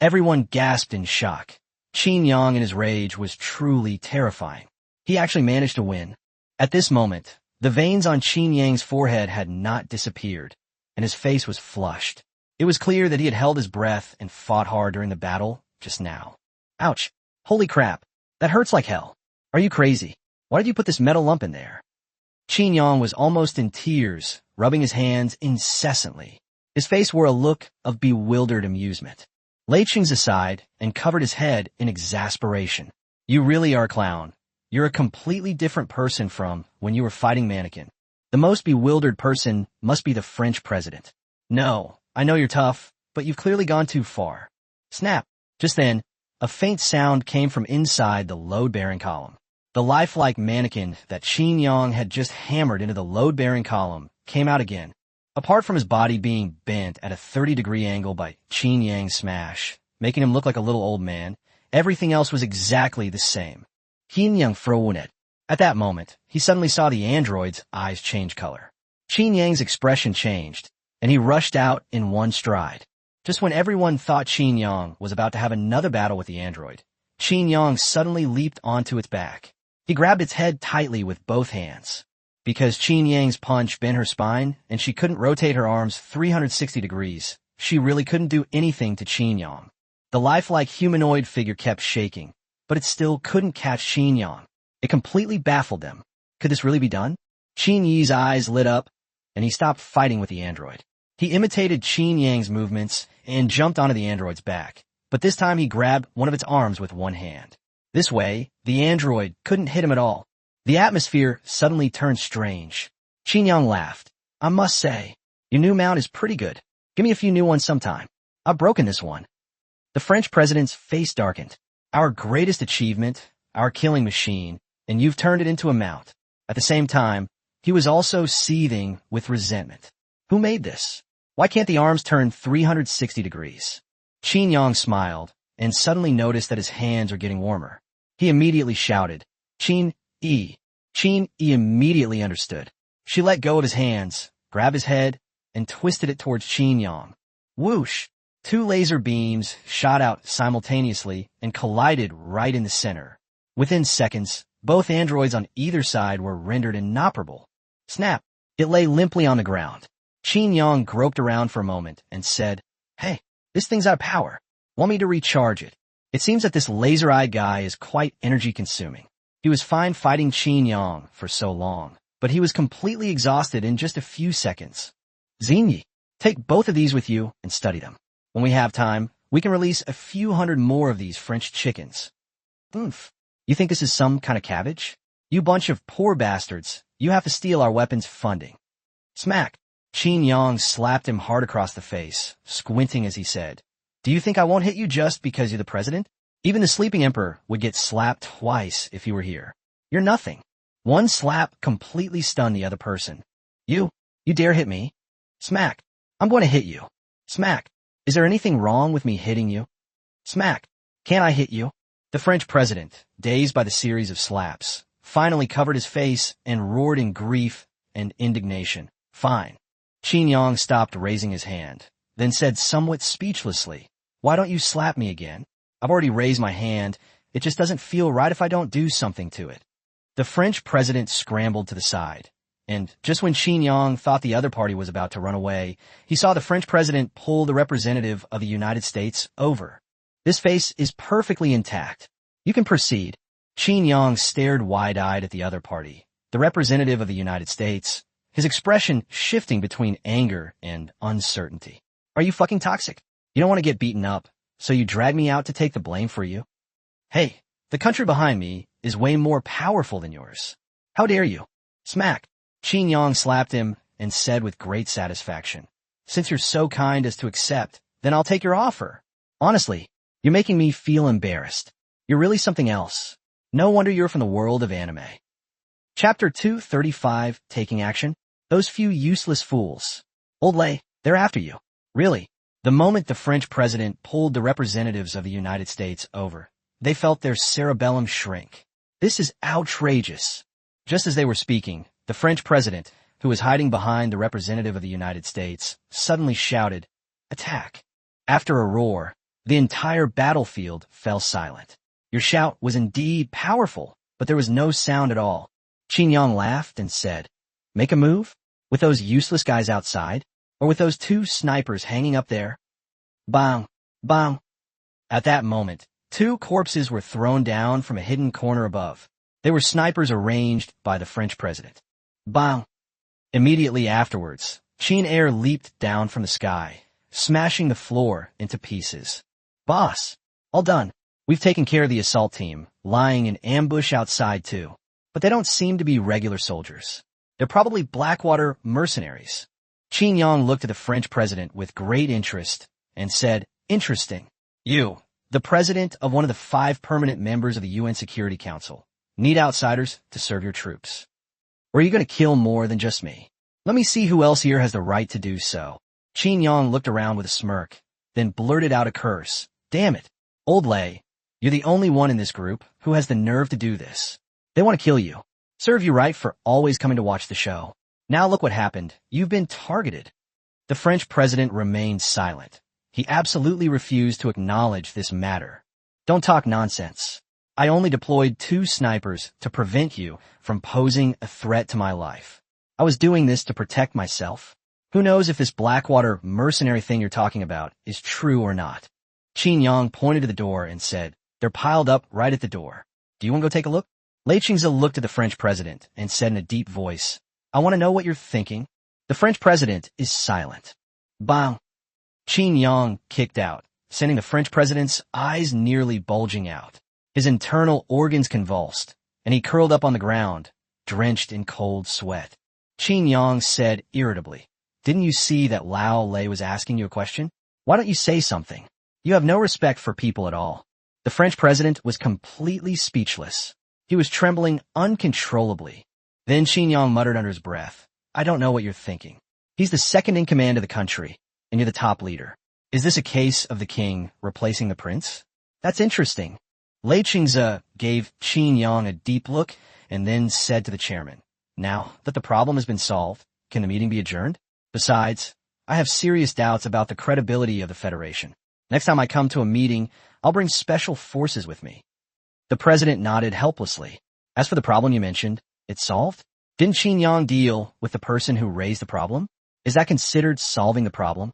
Everyone gasped in shock. Qin Yang in his rage was truly terrifying. He actually managed to win. At this moment, the veins on Qin Yang's forehead had not disappeared, and his face was flushed. It was clear that he had held his breath and fought hard during the battle just now. Ouch. Holy crap. That hurts like hell. Are you crazy? Why did you put this metal lump in there? Qin Yang was almost in tears, rubbing his hands incessantly. His face wore a look of bewildered amusement. Lei Qing's aside and covered his head in exasperation. You really are a clown. You're a completely different person from when you were fighting Mannequin. The most bewildered person must be the French president. No, I know you're tough, but you've clearly gone too far. Snap. Just then, a faint sound came from inside the load-bearing column. The lifelike mannequin that Qin Yang had just hammered into the load-bearing column came out again. Apart from his body being bent at a 30-degree angle by Qin Yang's smash, making him look like a little old man, everything else was exactly the same. Qin Yang frowned. At that moment, he suddenly saw the android's eyes change color. Qin Yang's expression changed, and he rushed out in one stride. Just when everyone thought Qin Yang was about to have another battle with the android, Qin Yang suddenly leaped onto its back. He grabbed its head tightly with both hands. Because Qin Yang's punch bent her spine and she couldn't rotate her arms 360 degrees, she really couldn't do anything to Qin Yang. The lifelike humanoid figure kept shaking, but it still couldn't catch Qin Yang. It completely baffled them. Could this really be done? Qin Yi's eyes lit up, and he stopped fighting with the android. He imitated Qin Yang's movements and jumped onto the android's back, but this time he grabbed one of its arms with one hand. This way, the android couldn't hit him at all. The atmosphere suddenly turned strange. Qin Yang laughed. I must say, your new mount is pretty good. Give me a few new ones sometime. I've broken this one. The French president's face darkened. Our greatest achievement, our killing machine, and you've turned it into a mount. At the same time, he was also seething with resentment. Who made this? Why can't the arms turn 360 degrees? Qin Yang smiled and suddenly noticed that his hands are getting warmer. He immediately shouted, Qin Yi. Qin Yi immediately understood. She let go of his hands, grabbed his head, and twisted it towards Qin Yang. Whoosh! 2 laser beams shot out simultaneously and collided right in the center. Within seconds, both androids on either side were rendered inoperable. Snap! It lay limply on the ground. Qin Yang groped around for a moment and said, Hey, this thing's out of power. Want me to recharge it? It seems that this laser-eyed guy is quite energy-consuming. He was fine fighting Qin Yang for so long, but he was completely exhausted in just a few seconds. Xinyi, take both of these with you and study them. When we have time, we can release a few hundred more of these French chickens. Oomph. You think this is some kind of cabbage? You bunch of poor bastards. You have to steal our weapons funding. Smack. Qin Yang slapped him hard across the face, squinting as he said, Do you think I won't hit you just because you're the president? Even the sleeping emperor would get slapped twice if he were here. You're nothing. One slap completely stunned the other person. You dare hit me? Smack. I'm going to hit you. Smack. Is there anything wrong with me hitting you? Smack. Can't I hit you? The French president, dazed by the series of slaps, finally covered his face and roared in grief and indignation. Fine. Qin Yang stopped raising his hand, then said somewhat speechlessly, Why don't you slap me again? I've already raised my hand. It just doesn't feel right if I don't do something to it. The French president scrambled to the side, and just when Qin Yang thought the other party was about to run away, he saw the French president pull the representative of the United States over. This face is perfectly intact. You can proceed. Qin Yang stared wide-eyed at the other party, the representative of the United States, his expression shifting between anger and uncertainty. Are you fucking toxic? You don't want to get beaten up, so you drag me out to take the blame for you? Hey, the country behind me is way more powerful than yours. How dare you? Smack. Qin Yang slapped him and said with great satisfaction, Since you're so kind as to accept, then I'll take your offer. Honestly, you're making me feel embarrassed. You're really something else. No wonder you're from the world of anime. Chapter 235, Taking Action. Those few useless fools. Old Lei, they're after you. Really. The moment the French president pulled the representatives of the United States over, they felt their cerebellum shrink. This is outrageous. Just as they were speaking, the French president, who was hiding behind the representative of the United States, suddenly shouted, Attack. After a roar, the entire battlefield fell silent. Your shout was indeed powerful, but there was no sound at all. Qin Yang laughed and said, Make a move? With those useless guys outside? Or with those 2 snipers hanging up there? Bang! Bang! At that moment, 2 corpses were thrown down from a hidden corner above. They were snipers arranged by the French president. Bang! Immediately afterwards, Qin Air leaped down from the sky, smashing the floor into pieces. Boss! All done. We've taken care of the assault team, lying in ambush outside too. But they don't seem to be regular soldiers. They're probably Blackwater mercenaries. Qin Yang looked at the French president with great interest and said, Interesting. You, the president of one of the 5 permanent members of the UN Security Council, need outsiders to serve your troops. Or are you going to kill more than just me? Let me see who else here has the right to do so. Qin Yang looked around with a smirk, then blurted out a curse. Damn it. Old Lei, you're the only one in this group who has the nerve to do this. They want to kill you. Serve you right for always coming to watch the show. Now look what happened. You've been targeted. The French president remained silent. He absolutely refused to acknowledge this matter. Don't talk nonsense. I only deployed 2 snipers to prevent you from posing a threat to my life. I was doing this to protect myself. Who knows if this Blackwater mercenary thing you're talking about is true or not? Qin Yang pointed to the door and said, They're piled up right at the door. Do you want to go take a look? Lei Chingze looked at the French president and said in a deep voice, I want to know what you're thinking. The French president is silent. Bang! Qin Yang kicked out, sending the French president's eyes nearly bulging out. His internal organs convulsed, and he curled up on the ground, drenched in cold sweat. Qin Yang said irritably, Didn't you see that Lao Lei was asking you a question? Why don't you say something? You have no respect for people at all. The French president was completely speechless. He was trembling uncontrollably. Then Qin Yang muttered under his breath, I don't know what you're thinking. He's the second in command of the country, and you're the top leader. Is this a case of the king replacing the prince? That's interesting. Lei Chingze gave Qin Yang a deep look and then said to the chairman, Now that the problem has been solved, can the meeting be adjourned? Besides, I have serious doubts about the credibility of the Federation. Next time I come to a meeting, I'll bring special forces with me. The president nodded helplessly. As for the problem you mentioned, it's solved? Didn't Qin Yang deal with the person who raised the problem? Is that considered solving the problem?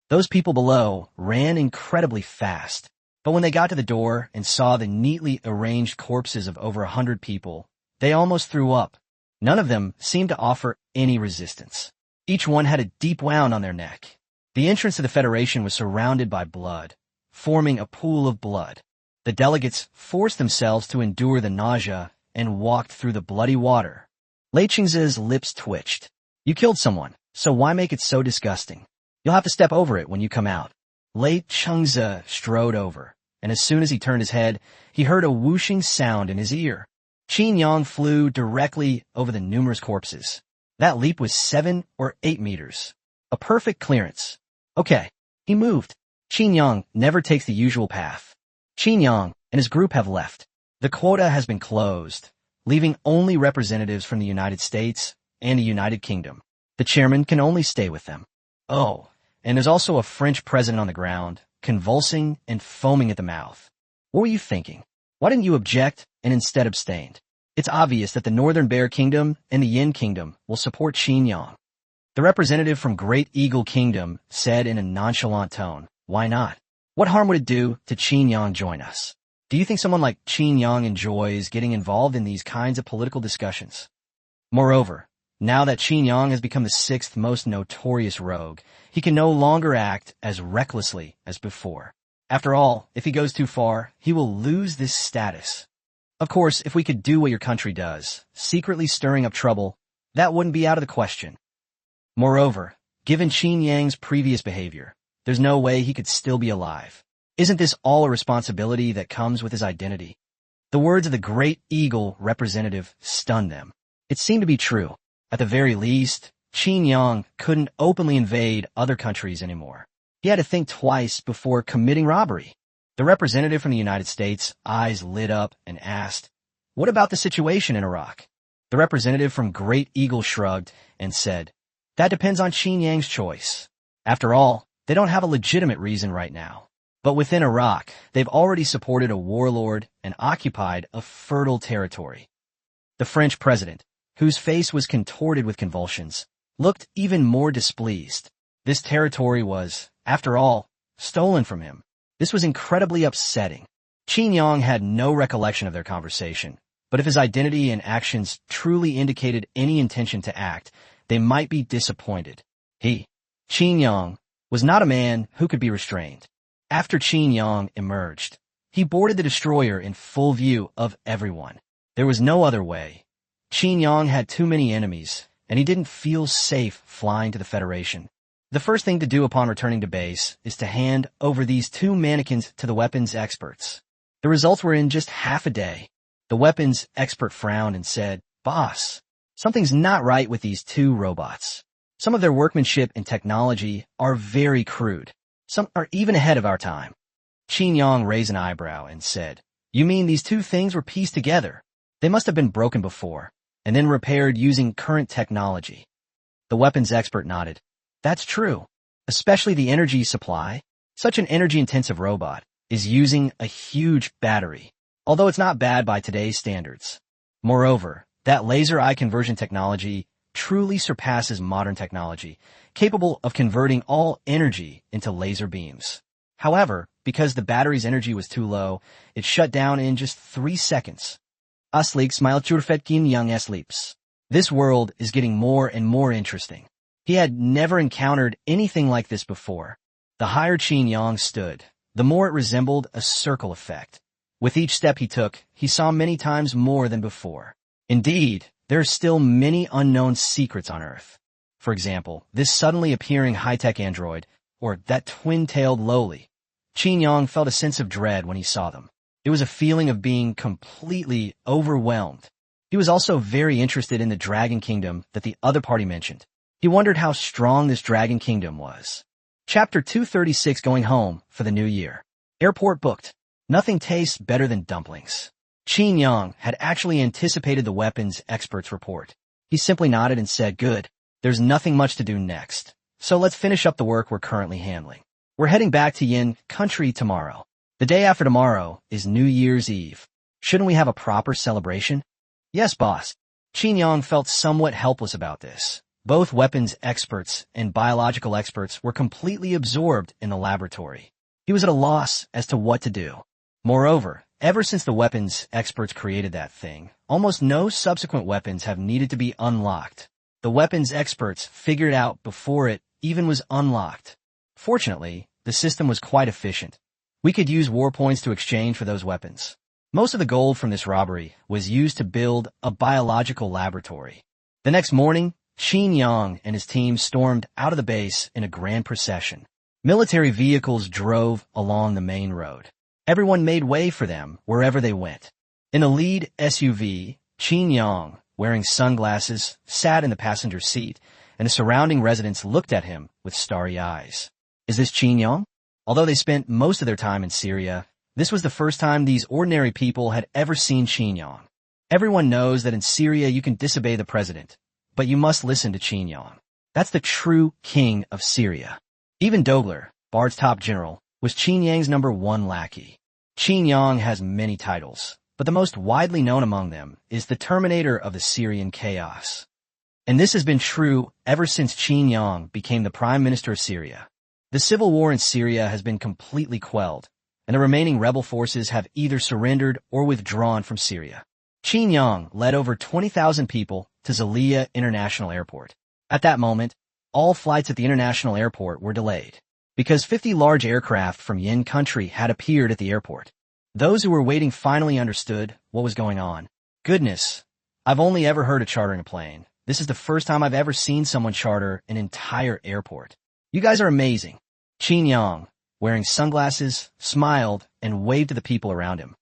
Those people below ran incredibly fast, but when they got to the door and saw the neatly arranged corpses of over 100 people, they almost threw up. None of them seemed to offer any resistance. Each one had a deep wound on their neck. The entrance to the Federation was surrounded by blood, forming a pool of blood. The delegates forced themselves to endure the nausea and walked through the bloody water. Lei Chingze's lips twitched. You killed someone, so why make it so disgusting? You'll have to step over it when you come out. Lei Chingze strode over, and as soon as he turned his head, he heard a whooshing sound in his ear. Qin Yang flew directly over the numerous corpses. That leap was 7 or 8 meters. A perfect clearance. Okay, he moved. Qin Yang never takes the usual path. Qin Yang and his group have left. The quota has been closed, leaving only representatives from the United States and the United Kingdom. The chairman can only stay with them. Oh, and there's also a French president on the ground, convulsing and foaming at the mouth. What were you thinking? Why didn't you object and instead abstained? It's obvious that the Northern Bear Kingdom and the Yin Kingdom will support Qin Yang. The representative from Great Eagle Kingdom said in a nonchalant tone, Why not? What harm would it do to Qin Yang join us? Do you think someone like Qin Yang enjoys getting involved in these kinds of political discussions? Moreover, now that Qin Yang has become the 6th most notorious rogue, he can no longer act as recklessly as before. After all, if he goes too far, he will lose this status. Of course, if we could do what your country does, secretly stirring up trouble, that wouldn't be out of the question. Moreover, given Qin Yang's previous behavior, there's no way he could still be alive. Isn't this all a responsibility that comes with his identity? The words of the Great Eagle representative stunned them. It seemed to be true. At the very least, Qin Yang couldn't openly invade other countries anymore. He had to think twice before committing robbery. The representative from the United States' eyes lit up and asked, What about the situation in Iraq? The representative from Great Eagle shrugged and said, That depends on Qin Yang's choice. After all, they don't have a legitimate reason right now. But within Iraq, they've already supported a warlord and occupied a fertile territory. The French president, whose face was contorted with convulsions, looked even more displeased. This territory was, after all, stolen from him. This was incredibly upsetting. Qin Yang had no recollection of their conversation, but if his identity and actions truly indicated any intention to act, they might be disappointed. He, Qin Yang, was not a man who could be restrained. After Qin Yang emerged, he boarded the destroyer in full view of everyone. There was no other way. Qin Yang had too many enemies, and he didn't feel safe flying to the Federation. The first thing to do upon returning to base is to hand over these 2 mannequins to the weapons experts. The results were in just half a day. The weapons expert frowned and said, Boss, something's not right with these 2 robots. Some of their workmanship and technology are very crude. Some are even ahead of our time. Qin Yang raised an eyebrow and said, You mean these 2 things were pieced together? They must have been broken before, and then repaired using current technology. The weapons expert nodded. That's true, especially the energy supply. Such an energy-intensive robot is using a huge battery, although it's not bad by today's standards. Moreover, that laser eye conversion technology truly surpasses modern technology, capable of converting all energy into laser beams. However, because the battery's energy was too low, it shut down in just 3 seconds. Aslik smiled Churfetkin young sleeps. This world is getting more and more interesting. He had never encountered anything like this before. The higher Qin Yang stood, the more it resembled a circle effect. With each step he took, he saw many times more than before. Indeed, there are still many unknown secrets on Earth. For example, this suddenly appearing high-tech android, or that twin-tailed lowly. Qin Yang felt a sense of dread when he saw them. It was a feeling of being completely overwhelmed. He was also very interested in the Dragon Kingdom that the other party mentioned. He wondered how strong this Dragon Kingdom was. Chapter 236, Going Home for the New Year. Airport booked. Nothing tastes better than dumplings. Qin Yang had actually anticipated the weapons expert's report. He simply nodded and said, "Good. There's nothing much to do next. So let's finish up the work we're currently handling. We're heading back to Yin country tomorrow. The day after tomorrow is New Year's Eve. Shouldn't we have a proper celebration?" "Yes, boss." Qin Yang felt somewhat helpless about this. Both weapons experts and biological experts were completely absorbed in the laboratory. He was at a loss as to what to do. Moreover, ever since the weapons experts created that thing, almost no subsequent weapons have needed to be unlocked. The weapons experts figured out before it even was unlocked. Fortunately, the system was quite efficient. We could use war points to exchange for those weapons. Most of the gold from this robbery was used to build a biological laboratory. The next morning, Qin Yang and his team stormed out of the base in a grand procession. Military vehicles drove along the main road. Everyone made way for them wherever they went. In the lead SUV, Qin Yang, wearing sunglasses, sat in the passenger seat, and the surrounding residents looked at him with starry eyes. Is this Qin Yang? Although they spent most of their time in Syria, this was the first time these ordinary people had ever seen Qin Yang. Everyone knows that in Syria you can disobey the president, but you must listen to Qin Yang. That's the true king of Syria. Even Dogler, Bard's top general, was Qin Yang's #1 lackey. Qin Yang has many titles, but the most widely known among them is the Terminator of the Syrian chaos. And this has been true ever since Qin Yang became the Prime Minister of Syria. The civil war in Syria has been completely quelled, and the remaining rebel forces have either surrendered or withdrawn from Syria. Qin Yang led over 20,000 people to Zalia International Airport. At that moment, all flights at the international airport were delayed, because 50 large aircraft from Yin country had appeared at the airport. Those who were waiting finally understood what was going on. Goodness, I've only ever heard of chartering a plane. This is the first time I've ever seen someone charter an entire airport. You guys are amazing. Qin Yang, wearing sunglasses, smiled and waved to the people around him.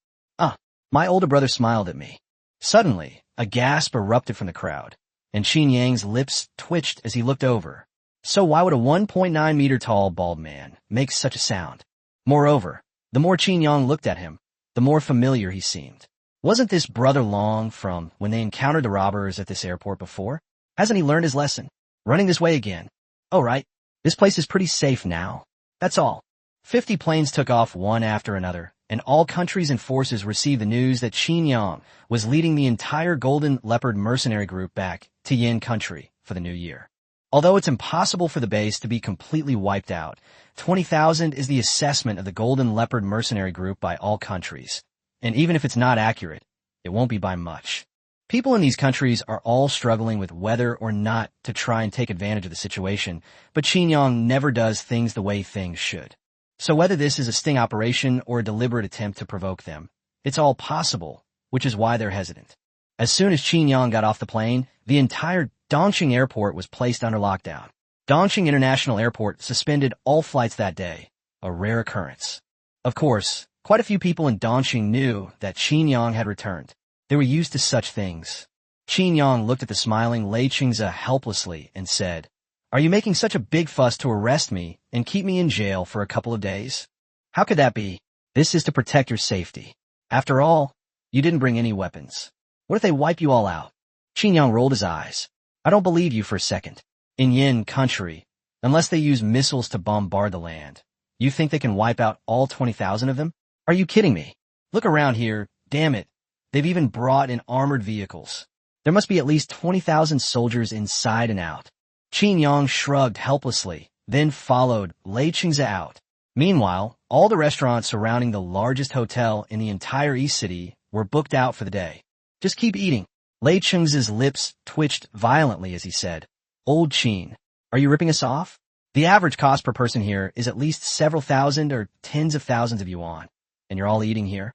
My older brother smiled at me. Suddenly, a gasp erupted from the crowd, and Qin Yang's lips twitched as he looked over. So why would a 1.9 meter tall bald man make such a sound? Moreover, the more Qin Yang looked at him, the more familiar he seemed. Wasn't this Brother Long from when they encountered the robbers at this airport before? Hasn't he learned his lesson? Running this way again. Oh right, this place is pretty safe now. That's all. 50 planes took off one after another, and all countries and forces received the news that Qin Yang was leading the entire Golden Leopard mercenary group back to Yin country for the new year. Although it's impossible for the base to be completely wiped out, 20,000 is the assessment of the Golden Leopard mercenary group by all countries. And even if it's not accurate, it won't be by much. People in these countries are all struggling with whether or not to try and take advantage of the situation, but Qin Yang never does things the way things should. So whether this is a sting operation or a deliberate attempt to provoke them, it's all possible, which is why they're hesitant. As soon as Qin Yang got off the plane, the entire Dongqing airport was placed under lockdown. Dongqing International Airport suspended all flights that day, a rare occurrence. Of course, quite a few people in Dongqing knew that Qin Yang had returned. They were used to such things. Qin Yang looked at the smiling Lei Qingze helplessly and said, "Are you making such a big fuss to arrest me and keep me in jail for a couple of days? How could that be? This is to protect your safety. After all, you didn't bring any weapons. What if they wipe you all out?" Qin Yang rolled his eyes. "I don't believe you for a second. In Yin country, unless they use missiles to bombard the land, you think they can wipe out all 20,000 of them? Are you kidding me? Look around here, damn it. They've even brought in armored vehicles. There must be at least 20,000 soldiers inside and out." Qin Yang shrugged helplessly, then followed Lei Qingze out. Meanwhile, all the restaurants surrounding the largest hotel in the entire East City were booked out for the day. Just keep eating. Lei Cheng's lips twitched violently as he said, Old Qin, are you ripping us off? The average cost per person here is at least several thousand or tens of thousands of yuan, and you're all eating here?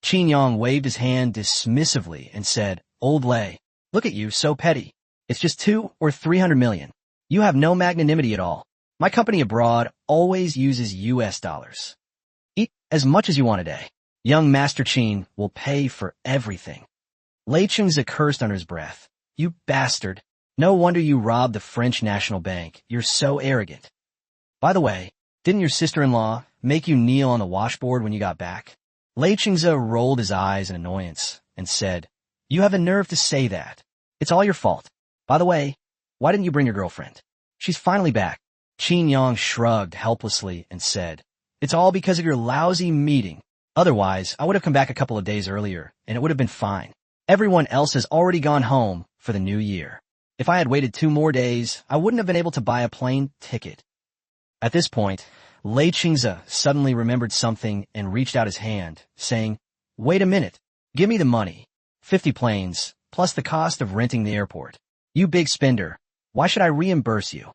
Qin Yang waved his hand dismissively and said, Old Lei, look at you, so petty. It's just 2 or 300 million. You have no magnanimity at all. My company abroad always uses US dollars. Eat as much as you want a day. Young Master Qin will pay for everything. Lei Chengzi cursed under his breath. You bastard. No wonder you robbed the French National Bank. You're so arrogant. By the way, didn't your sister-in-law make you kneel on the washboard when you got back? Lei Chengzi rolled his eyes in annoyance and said, You have the nerve to say that. It's all your fault. By the way, why didn't you bring your girlfriend? She's finally back. Qin Yang shrugged helplessly and said, It's all because of your lousy meeting. Otherwise, I would have come back a couple of days earlier, and it would have been fine. Everyone else has already gone home for the new year. If I had waited 2 more days, I wouldn't have been able to buy a plane ticket. At this point, Lei Chengzi suddenly remembered something and reached out his hand, saying, Wait a minute. Give me the money. 50 planes, plus the cost of renting the airport. You big spender. Why should I reimburse you?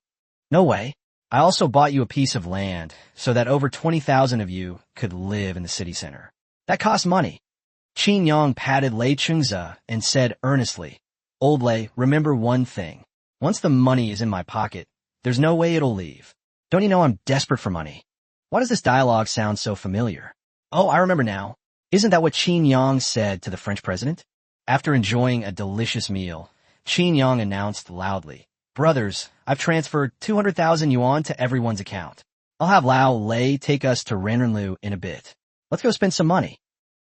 No way. I also bought you a piece of land so that over 20,000 of you could live in the city center. That costs money. Qin Yang patted Lei Chengzi and said earnestly, Old Lei, remember one thing. Once the money is in my pocket, there's no way it'll leave. Don't you know I'm desperate for money? Why does this dialogue sound so familiar? Oh, I remember now. Isn't that what Qin Yang said to the French president? After enjoying a delicious meal, Qin Yang announced loudly, Brothers, I've transferred 200,000 yuan to everyone's account. I'll have Lao Lei take us to Renrenlu in a bit. Let's go spend some money.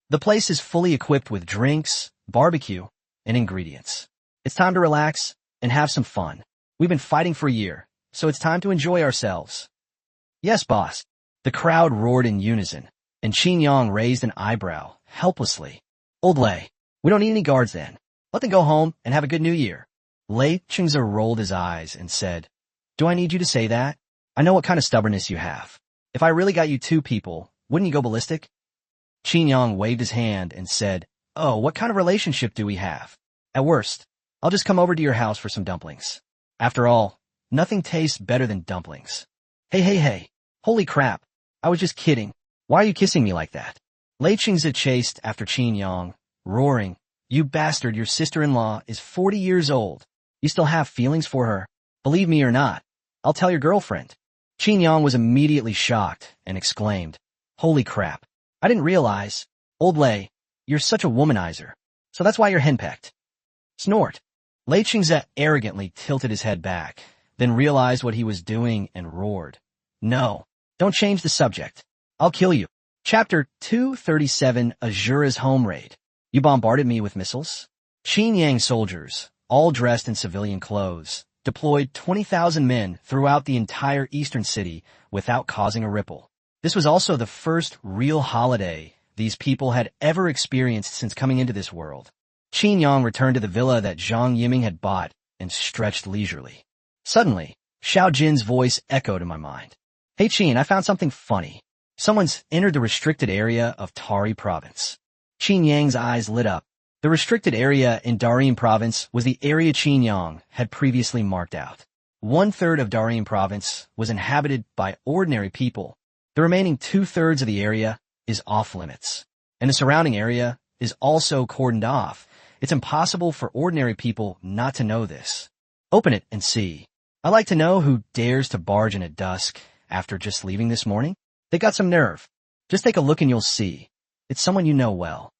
The place is fully equipped with drinks, barbecue, and ingredients. It's time to relax and have some fun. We've been fighting for a year, so it's time to enjoy ourselves. Yes, boss. The crowd roared in unison, and Qin Yang raised an eyebrow, helplessly. Old Lei, we don't need any guards then. Let them go home and have a good new year. Lei Chengzi rolled his eyes and said, Do I need you to say that? I know what kind of stubbornness you have. If I really got you 2 people, wouldn't you go ballistic? Qin Yang waved his hand and said, Oh, what kind of relationship do we have? At worst, I'll just come over to your house for some dumplings. After all, nothing tastes better than dumplings. Hey. Holy crap. I was just kidding. Why are you kissing me like that? Lei Chengzi chased after Qin Yang, roaring, You bastard, your sister-in-law is 40 years old. You still have feelings for her? Believe me or not, I'll tell your girlfriend. Qin Yang was immediately shocked and exclaimed, Holy crap. I didn't realize. Old Lei, you're such a womanizer. So that's why you're henpecked. Snort. Lei Chengzi arrogantly tilted his head back, then realized what he was doing and roared. No, don't change the subject. I'll kill you. Chapter 237, Azura's Home Raid. You bombarded me with missiles? Qin Yang soldiers, all dressed in civilian clothes, deployed 20,000 men throughout the entire eastern city without causing a ripple. This was also the first real holiday these people had ever experienced since coming into this world. Qin Yang returned to the villa that Zhang Yiming had bought and stretched leisurely. Suddenly, Xiao Jin's voice echoed in my mind. Hey Qin, I found something funny. Someone's entered the restricted area of Tari province. Qin Yang's eyes lit up. The restricted area in Darien province was the area Qin Yang had previously marked out. 1/3 of Darien province was inhabited by ordinary people. The remaining 2/3 of the area is off-limits. And the surrounding area is also cordoned off. It's impossible for ordinary people not to know this. Open it and see. I like to know who dares to barge in at dusk after just leaving this morning. They got some nerve. Just take a look and you'll see. It's someone you know well.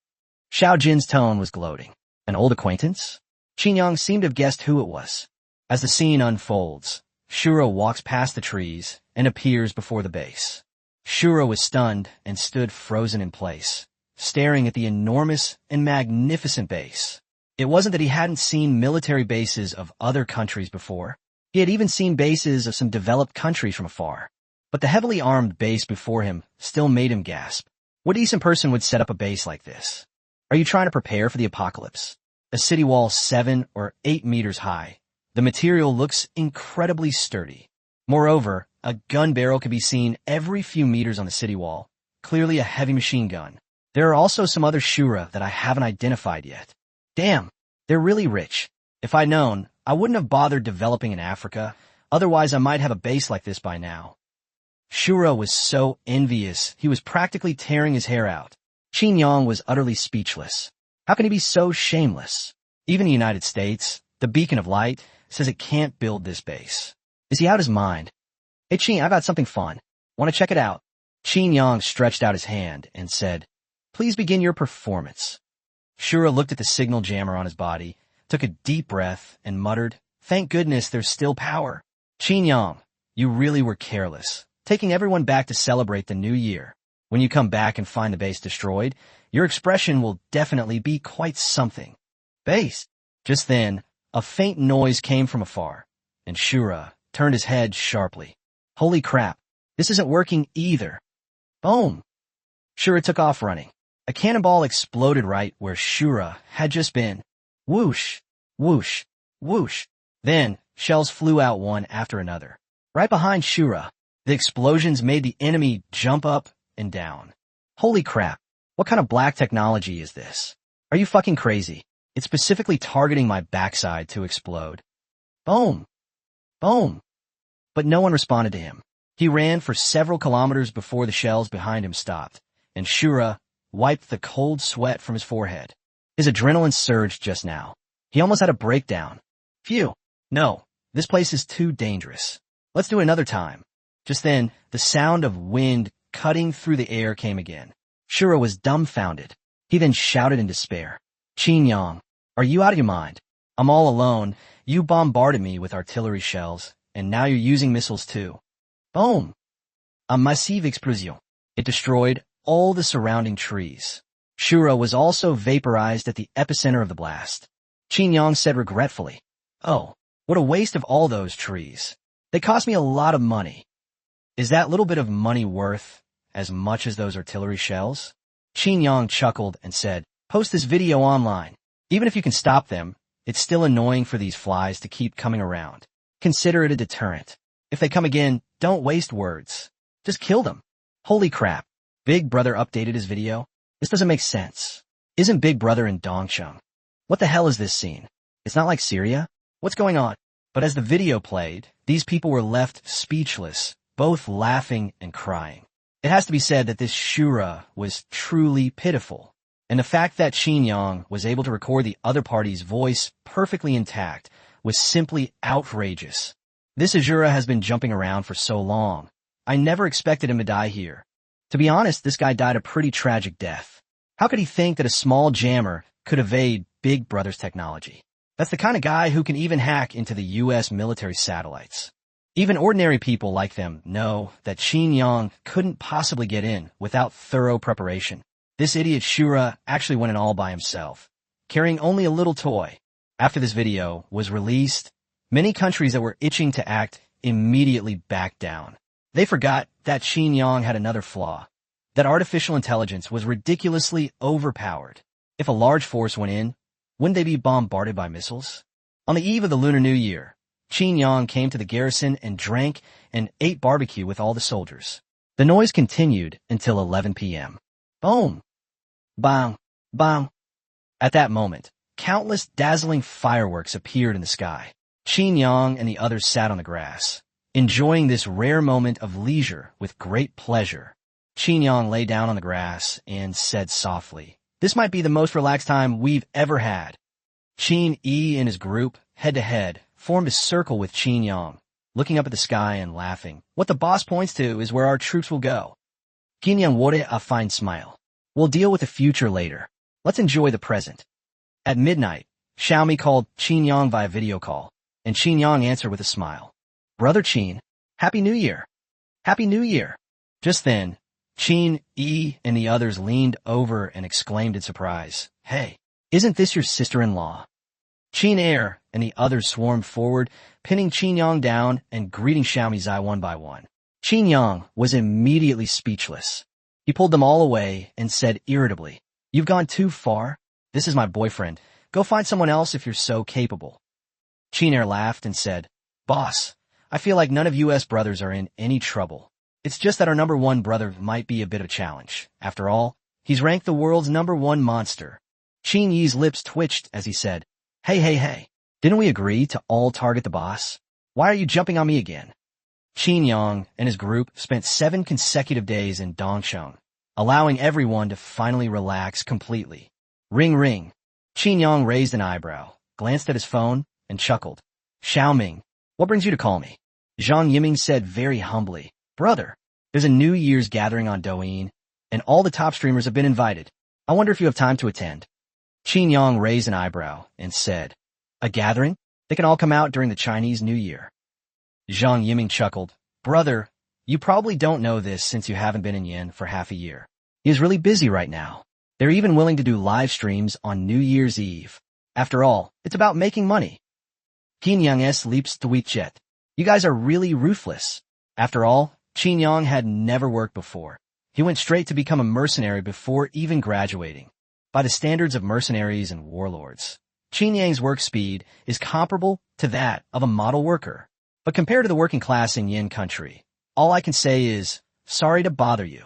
Xiao Jin's tone was gloating. An old acquaintance? Qin Yang seemed to have guessed who it was. As the scene unfolds, Shuro walks past the trees and appears before the base. Shuro was stunned and stood frozen in place, staring at the enormous and magnificent base. It wasn't that he hadn't seen military bases of other countries before. He had even seen bases of some developed countries from afar. But the heavily armed base before him still made him gasp. What decent person would set up a base like this? Are you trying to prepare for the apocalypse? A city wall 7 or 8 meters high. The material looks incredibly sturdy. Moreover, a gun barrel could be seen every few meters on the city wall, clearly a heavy machine gun. There are also some other Shura that I haven't identified yet. Damn, they're really rich. If I'd known, I wouldn't have bothered developing in Africa, otherwise I might have a base like this by now. Shura was so envious, he was practically tearing his hair out. Qin Yang was utterly speechless. How can he be so shameless? Even the United States, the beacon of light, says it can't build this base. Is he out his mind? Hey Qin, I got something fun. Want to check it out? Qin Yang stretched out his hand and said, please begin your performance. Shura looked at the signal jammer on his body, took a deep breath, and muttered, thank goodness there's still power. Qin Yang, you really were careless, taking everyone back to celebrate the new year. When you come back and find the base destroyed, your expression will definitely be quite something. Base. Just then, a faint noise came from afar, and Shura turned his head sharply. Holy crap, this isn't working either. Boom. Shura took off running. A cannonball exploded right where Shura had just been. Whoosh, whoosh, whoosh. Then, shells flew out one after another. Right behind Shura, the explosions made the enemy jump up and down. Holy crap, what kind of black technology is this? Are you fucking crazy? It's specifically targeting my backside to explode. Boom. Boom. But no one responded to him. He ran for several kilometers before the shells behind him stopped, and Shura wiped the cold sweat from his forehead. His adrenaline surged just now. He almost had a breakdown. Phew. No, this place is too dangerous. Let's do it another time. Just then, the sound of wind cutting through the air came again. Shura was dumbfounded. He then shouted in despair. Qin Yang, are you out of your mind? I'm all alone. You bombarded me with artillery shells, and now you're using missiles too. Boom. A massive explosion. It destroyed all the surrounding trees. Shura was also vaporized at the epicenter of the blast. Qin Yang said regretfully, oh, what a waste of all those trees. They cost me a lot of money. Is that little bit of money worth as much as those artillery shells? Qin Yang chuckled and said, post this video online. Even if you can stop them, it's still annoying for these flies to keep coming around. Consider it a deterrent. If they come again, don't waste words. Just kill them. Holy crap. Big Brother updated his video? This doesn't make sense. Isn't Big Brother in Dongcheng? What the hell is this scene? It's not like Syria? What's going on? But as the video played, these people were left speechless, both laughing and crying. It has to be said that this Shura was truly pitiful. And the fact that Qin Yang was able to record the other party's voice perfectly intact was simply outrageous. This Azura has been jumping around for so long. I never expected him to die here. To be honest, this guy died a pretty tragic death. How could he think that a small jammer could evade Big Brother's technology? That's the kind of guy who can even hack into the U.S. military satellites. Even ordinary people like them know that Qin Yang couldn't possibly get in without thorough preparation. This idiot Shura actually went in all by himself, carrying only a little toy. After this video was released, many countries that were itching to act immediately backed down. They forgot that Qin Yang had another flaw, that artificial intelligence was ridiculously overpowered. If a large force went in, wouldn't they be bombarded by missiles? On the eve of the Lunar New Year, Qin Yang came to the garrison and drank and ate barbecue with all the soldiers. The noise continued until 11 p.m. Boom! Bang! Bang! At that moment, countless dazzling fireworks appeared in the sky. Qin Yang and the others sat on the grass, enjoying this rare moment of leisure with great pleasure. Qin Yang lay down on the grass and said softly, this might be the most relaxed time we've ever had. Qin Yi and his group, head-to-head, formed a circle with Qin Yang, looking up at the sky and laughing. What the boss points to is where our troops will go. Qin Yang wore a fine smile. We'll deal with the future later. Let's enjoy the present. At midnight, Xiaomi called Qin Yang via video call, and Qin Yang answered with a smile. Brother Qin, Happy New Year. Happy New Year. Just then, Qin Yi and the others leaned over and exclaimed in surprise, hey, isn't this your sister-in-law? Qin Er and the others swarmed forward, pinning Qin Yang down and greeting Xiaomi Zai one by one. Qin Yang was immediately speechless. He pulled them all away and said irritably, you've gone too far. This is my boyfriend. Go find someone else if you're so capable. Qin Er laughed and said, boss, I feel like none of US brothers are in any trouble. It's just that our number one brother might be a bit of a challenge. After all, he's ranked the world's number one monster. Qin Yi's lips twitched as he said, Hey. Didn't we agree to all target the boss? Why are you jumping on me again? Qin Yang and his group spent 7 consecutive days in Dongcheng, allowing everyone to finally relax completely. Ring ring. Qin Yang raised an eyebrow, glanced at his phone, and chuckled. Xiaoming, what brings you to call me? Zhang Yiming said very humbly, Brother, there's a New Year's gathering on Douyin, and all the top streamers have been invited. I wonder if you have time to attend. Qin Yang raised an eyebrow and said, A gathering? They can all come out during the Chinese New Year. Zhang Yiming chuckled. Brother, you probably don't know this since you haven't been in Yin for half a year. He is really busy right now. They're even willing to do live streams on New Year's Eve. After all, it's about making money. Qin Yang leaps to WeChat. You guys are really ruthless. After all, Qin Yang had never worked before. He went straight to become a mercenary before even graduating. By the standards of mercenaries and warlords, Qin Yang's work speed is comparable to that of a model worker. But compared to the working class in Yin country, all I can say is, sorry to bother you.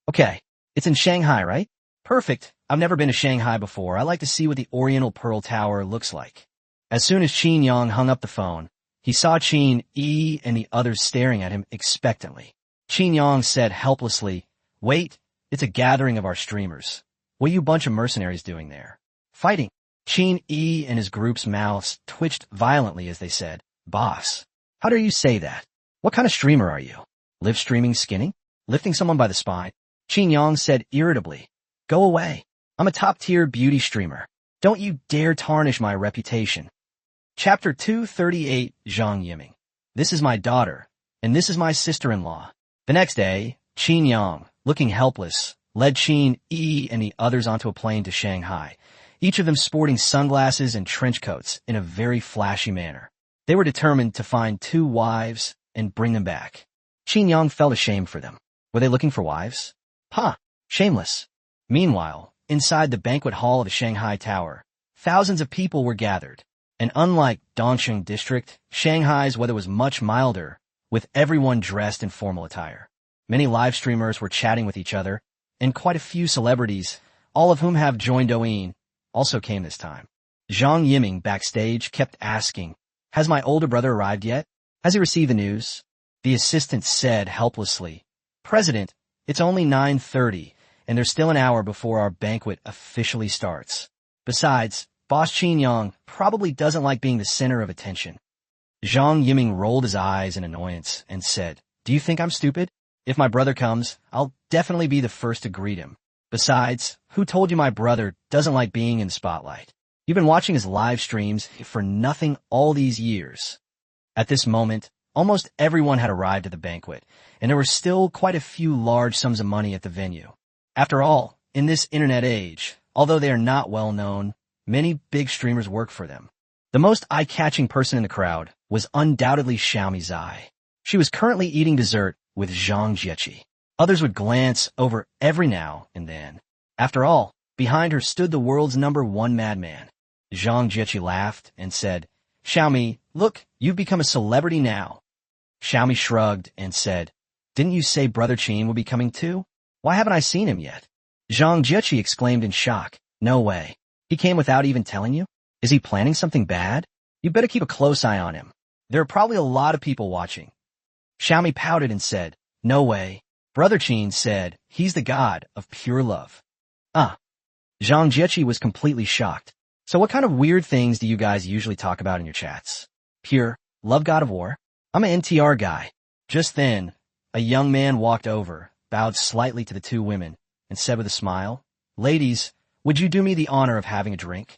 Okay, it's in Shanghai, right? Perfect. I've never been to Shanghai before. I like to see what the Oriental Pearl Tower looks like. As soon as Qin Yang hung up the phone, he saw Qin Yi and the others staring at him expectantly. Qin Yang said helplessly, Wait, it's a gathering of our streamers. What are you bunch of mercenaries doing there? Fighting. Qin Yi and his group's mouths twitched violently as they said, Boss, how dare you say that? What kind of streamer are you? Live streaming skinning? Lifting someone by the spine? Qin Yang said irritably, Go away. I'm a top-tier beauty streamer. Don't you dare tarnish my reputation. Chapter 238, Zhang Yiming. This is my daughter, and this is my sister-in-law. The next day, Qin Yang, looking helpless, led Qin Yi and the others onto a plane to Shanghai, each of them sporting sunglasses and trench coats in a very flashy manner. They were determined to find 2 wives and bring them back. Qin Yang felt ashamed for them. Were they looking for wives? Shameless. Meanwhile, inside the banquet hall of the Shanghai Tower, thousands of people were gathered. And unlike Dongcheng district, Shanghai's weather was much milder, with everyone dressed in formal attire. Many live streamers were chatting with each other, and quite a few celebrities, all of whom have joined Douyin, also came this time. Zhang Yiming backstage kept asking, Has my older brother arrived yet? Has he received the news? The assistant said helplessly, President, it's only 9:30, and there's still an hour before our banquet officially starts. Besides, Boss Qin Yang probably doesn't like being the center of attention. Zhang Yiming rolled his eyes in annoyance and said, Do you think I'm stupid? If my brother comes, I'll definitely be the first to greet him. Besides, who told you my brother doesn't like being in the spotlight? You've been watching his live streams for nothing all these years. At this moment, almost everyone had arrived at the banquet, and there were still quite a few large sums of money at the venue. After all, in this internet age, although they are not well known, many big streamers work for them. The most eye-catching person in the crowd was undoubtedly Xiaomi Zai. She was currently eating dessert with Zhang Jieqi. Others would glance over every now and then. After all, behind her stood the world's number one madman. Zhang Jieqi laughed and said, Xiaomi, look, you've become a celebrity now. Xiaomi shrugged and said, Didn't you say Brother Qin would be coming too? Why haven't I seen him yet? Zhang Jieqi exclaimed in shock, No way. He came without even telling you? Is he planning something bad? You better keep a close eye on him. There are probably a lot of people watching. Xiaomi pouted and said, No way. Brother Qin said, He's the god of pure love. Zhang Jieqi was completely shocked. So what kind of weird things do you guys usually talk about in your chats? Pure love, god of war? I'm an NTR guy. Just then, a young man walked over, bowed slightly to the 2 women, and said with a smile, Ladies, would you do me the honor of having a drink?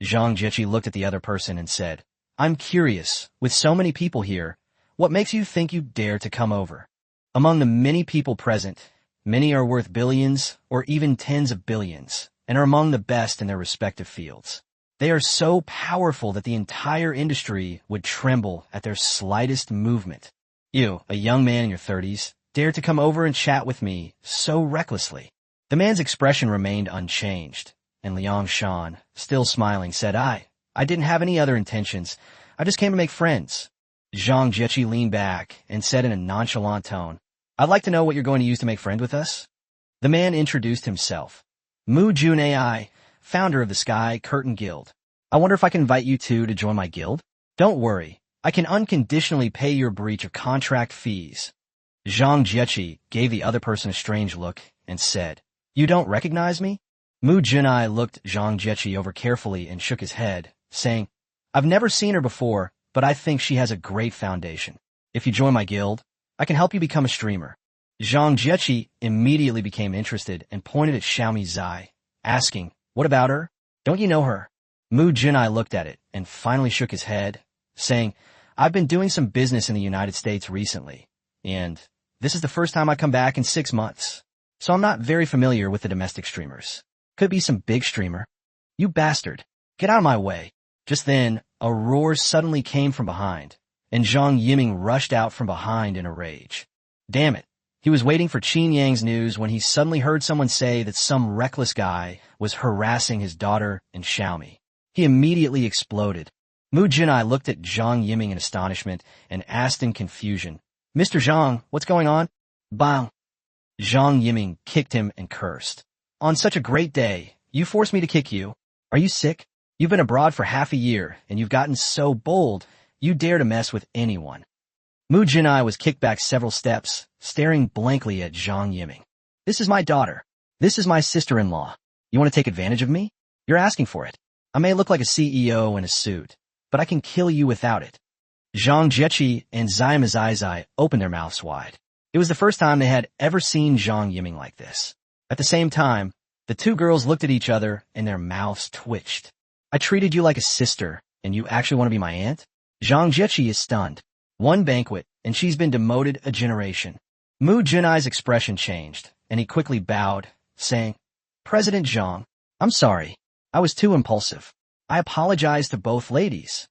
Zhang Jieqi looked at the other person and said, I'm curious, with so many people here, what makes you think you dare to come over? Among the many people present, many are worth billions or even tens of billions, and are among the best in their respective fields. They are so powerful that the entire industry would tremble at their slightest movement. You, a young man in your 30s, dare to come over and chat with me so recklessly. The man's expression remained unchanged, and Liang Shan, still smiling, said, I didn't have any other intentions. I just came to make friends. Zhang Jiechi leaned back and said in a nonchalant tone, I'd like to know what you're going to use to make friend with us. The man introduced himself. Mu Jun AI, founder of the Sky Curtain Guild. I wonder if I can invite you two to join my guild? Don't worry, I can unconditionally pay your breach of contract fees. Zhang Jiechi gave the other person a strange look and said, You don't recognize me? Mu Junai looked Zhang Jiechi over carefully and shook his head, saying, I've never seen her before, but I think she has a great foundation. If you join my guild, I can help you become a streamer. Zhang Jiechi immediately became interested and pointed at Xiaomi Zai, asking, What about her? Don't you know her? Mu Junai looked at it and finally shook his head, saying, I've been doing some business in the United States recently, and this is the first time I come back in 6 months, so I'm not very familiar with the domestic streamers. Could be some big streamer. You bastard. Get out of my way. Just then, a roar suddenly came from behind, and Zhang Yiming rushed out from behind in a rage. Damn it. He was waiting for Qin Yang's news when he suddenly heard someone say that some reckless guy was harassing his daughter and Xiaomi. He immediately exploded. Mu Junai looked at Zhang Yiming in astonishment and asked in confusion, Mr. Zhang, what's going on? Bang! Zhang Yiming kicked him and cursed. On such a great day, you forced me to kick you. Are you sick? You've been abroad for half a year, and you've gotten so bold, you dare to mess with anyone. Mu Junai was kicked back several steps, staring blankly at Zhang Yiming. This is my daughter. This is my sister-in-law. You want to take advantage of me? You're asking for it. I may look like a CEO in a suit, but I can kill you without it. Zhang Jiechi and Zai Zai opened their mouths wide. It was the first time they had ever seen Zhang Yiming like this. At the same time, the two girls looked at each other and their mouths twitched. I treated you like a sister, and you actually want to be my aunt? Zhang Jiechi is stunned. One banquet, and she's been demoted a generation. Mu Junai's expression changed, and he quickly bowed, saying, President Zhang, I'm sorry. I was too impulsive. I apologize to both ladies.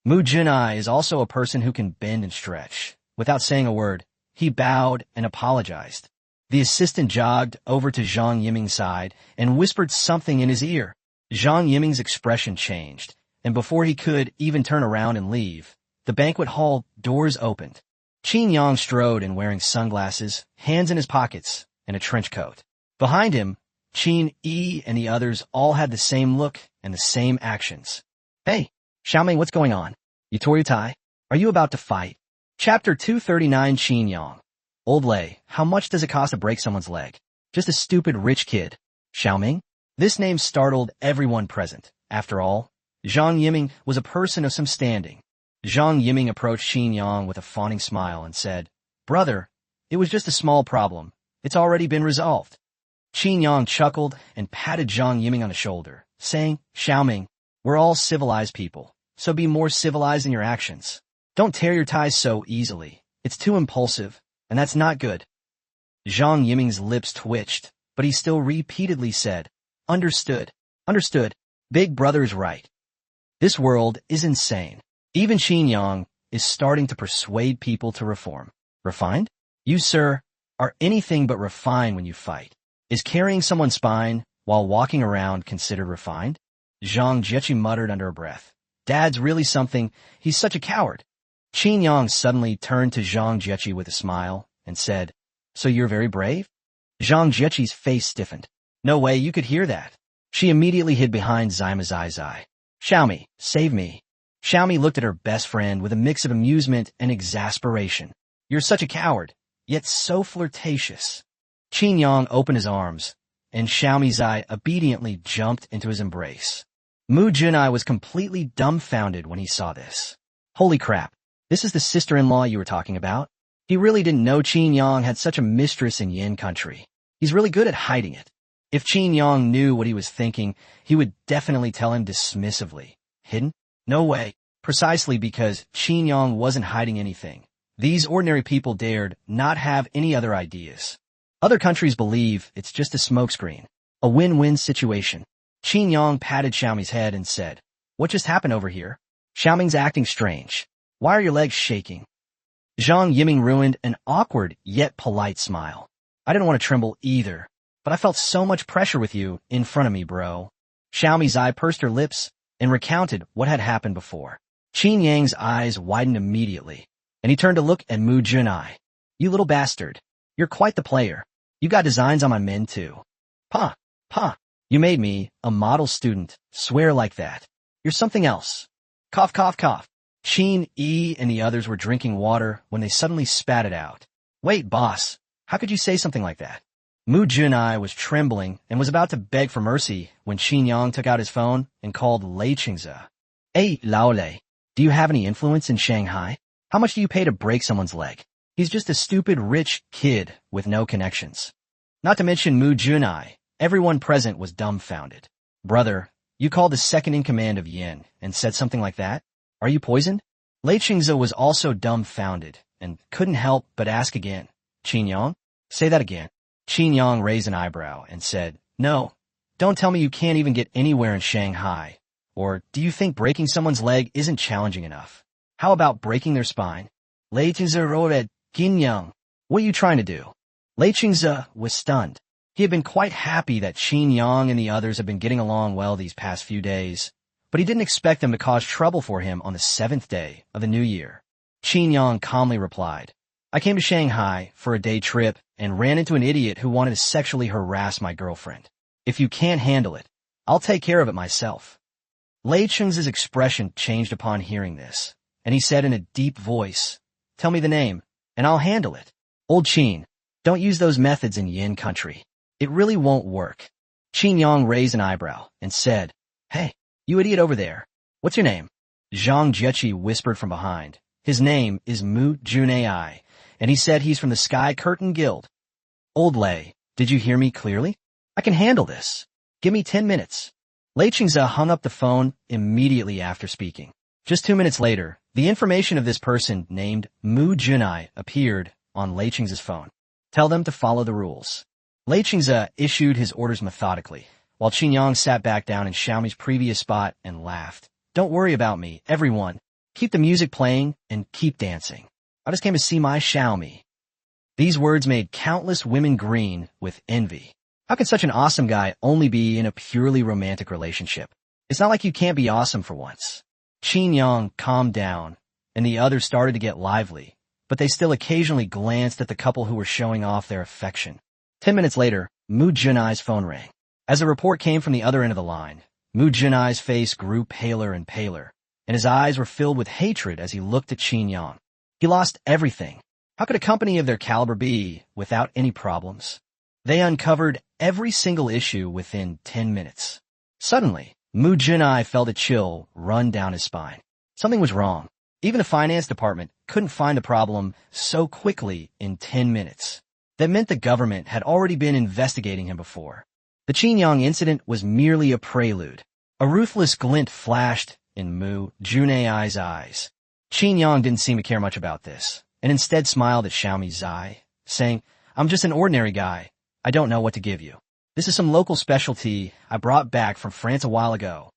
Mu Junai is also a person who can bend and stretch. Without saying a word, he bowed and apologized. The assistant jogged over to Zhang Yiming's side and whispered something in his ear. Zhang Yiming's expression changed, and before he could even turn around and leave, the banquet hall doors opened. Qin Yang strode in wearing sunglasses, hands in his pockets, and a trench coat. Behind him, Qin Yi and the others all had the same look and the same actions. Hey, Xiaoming, what's going on? You tore your tie? Are you about to fight? Chapter 239 Qin Yang. Old Lei, how much does it cost to break someone's leg? Just a stupid rich kid. Xiaoming? This name startled everyone present. After all, Zhang Yiming was a person of some standing. Zhang Yiming approached Qin Yang with a fawning smile and said, Brother, it was just a small problem. It's already been resolved. Qin Yang chuckled and patted Zhang Yiming on the shoulder, saying, Xiaoming, we're all civilized people, so be more civilized in your actions. Don't tear your ties so easily. It's too impulsive, and that's not good. Zhang Yiming's lips twitched, but he still repeatedly said, Understood. Understood. Big brother is right. This world is insane. Even Qin Yang is starting to persuade people to reform. Refined? You, sir, are anything but refined when you fight. Is carrying someone's spine while walking around considered refined? Zhang Jiechi muttered under her breath. Dad's really something. He's such a coward. Qin Yang suddenly turned to Zhang Jiechi with a smile and said, So you're very brave? Zhang Jiechi's face stiffened. No way you could hear that. She immediately hid behind Zai Zai. Xiaomi, save me. Xiaomi looked at her best friend with a mix of amusement and exasperation. You're such a coward, yet so flirtatious. Qin Yang opened his arms, and Xiaomi Zai obediently jumped into his embrace. Mu Junai was completely dumbfounded when he saw this. Holy crap, this is the sister-in-law you were talking about? He really didn't know Qin Yang had such a mistress in Yin country. He's really good at hiding it. If Qin Yang knew what he was thinking, he would definitely tell him dismissively. Hidden? No way. Precisely because Qin Yang wasn't hiding anything. These ordinary people dared not have any other ideas. Other countries believe it's just a smokescreen. A win-win situation. Qin Yang patted Xiaomi's head and said, What just happened over here? Xiaoming's acting strange. Why are your legs shaking? Zhang Yiming ruined an awkward yet polite smile. I didn't want to tremble either, but I felt so much pressure with you in front of me, bro. Xiaomi's eye pursed her lips and recounted what had happened before. Qin Yang's eyes widened immediately, and he turned to look at Mu Junai. You little bastard. You're quite the player. You got designs on my men too. Pa, you made me, a model student, swear like that. You're something else. Cough, cough, cough. Qin Yi and the others were drinking water when they suddenly spat it out. Wait, boss, how could you say something like that? Mu Junai was trembling and was about to beg for mercy when Qin Yang took out his phone and called Lei Qingze. Hey, Lao Lei, do you have any influence in Shanghai? How much do you pay to break someone's leg? He's just a stupid rich kid with no connections. Not to mention Mu Junai, everyone present was dumbfounded. Brother, you called the second in command of Yin and said something like that? Are you poisoned? Lei Qingze was also dumbfounded and couldn't help but ask again. Qin Yang? Say that again. Qin Yang raised an eyebrow and said, No, don't tell me you can't even get anywhere in Shanghai. Or do you think breaking someone's leg isn't challenging enough? How about breaking their spine? Lei Qingze roared at Qin Yang. What are you trying to do? Lei Qingze was stunned. He had been quite happy that Qin Yang and the others had been getting along well these past few days, but he didn't expect them to cause trouble for him on the 7th day of the new year. Qin Yang calmly replied, I came to Shanghai for a day trip and ran into an idiot who wanted to sexually harass my girlfriend. If you can't handle it, I'll take care of it myself. Lei Qingze's expression changed upon hearing this, and he said in a deep voice, Tell me the name, and I'll handle it. Old Qin, don't use those methods in Yin country. It really won't work. Qin Yang raised an eyebrow and said, Hey, you idiot over there. What's your name? Zhang Jiechi whispered from behind. His name is Mu Junai, and he said he's from the Sky Curtain Guild. Old Lei, did you hear me clearly? I can handle this. Give me 10 minutes. Lei Qingze hung up the phone immediately after speaking. Just 2 minutes later, the information of this person named Mu Junai appeared on Lei Qingze's phone. Tell them to follow the rules. Lei Qingze issued his orders methodically, while Qin Yang sat back down in Xiaomi's previous spot and laughed. Don't worry about me, everyone. Keep the music playing and keep dancing. I just came to see my Xiaomi. These words made countless women green with envy. How can such an awesome guy only be in a purely romantic relationship? It's not like you can't be awesome for once. Qin Yang calmed down, and the others started to get lively, but they still occasionally glanced at the couple who were showing off their affection. 10 minutes later, Mu Junai's phone rang. As a report came from the other end of the line, Mu Junai's face grew paler and paler, and his eyes were filled with hatred as he looked at Qin Yang. He lost everything. How could a company of their caliber be without any problems? They uncovered every single issue within 10 minutes. Suddenly, Mu Junai felt a chill run down his spine. Something was wrong. Even the finance department couldn't find the problem so quickly in 10 minutes. That meant the government had already been investigating him before. The Qin Yang incident was merely a prelude. A ruthless glint flashed in Mu Junai's eyes. Qin Yang didn't seem to care much about this, and instead smiled at Xiaomi Zai, saying, I'm just an ordinary guy. I don't know what to give you. This is some local specialty I brought back from France a while ago.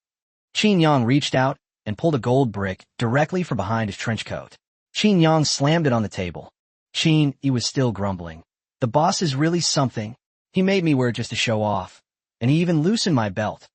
Qin Yang reached out and pulled a gold brick directly from behind his trench coat. Qin Yang slammed it on the table. Qin, he was still grumbling. The boss is really something. He made me wear it just to show off, and he even loosened my belt.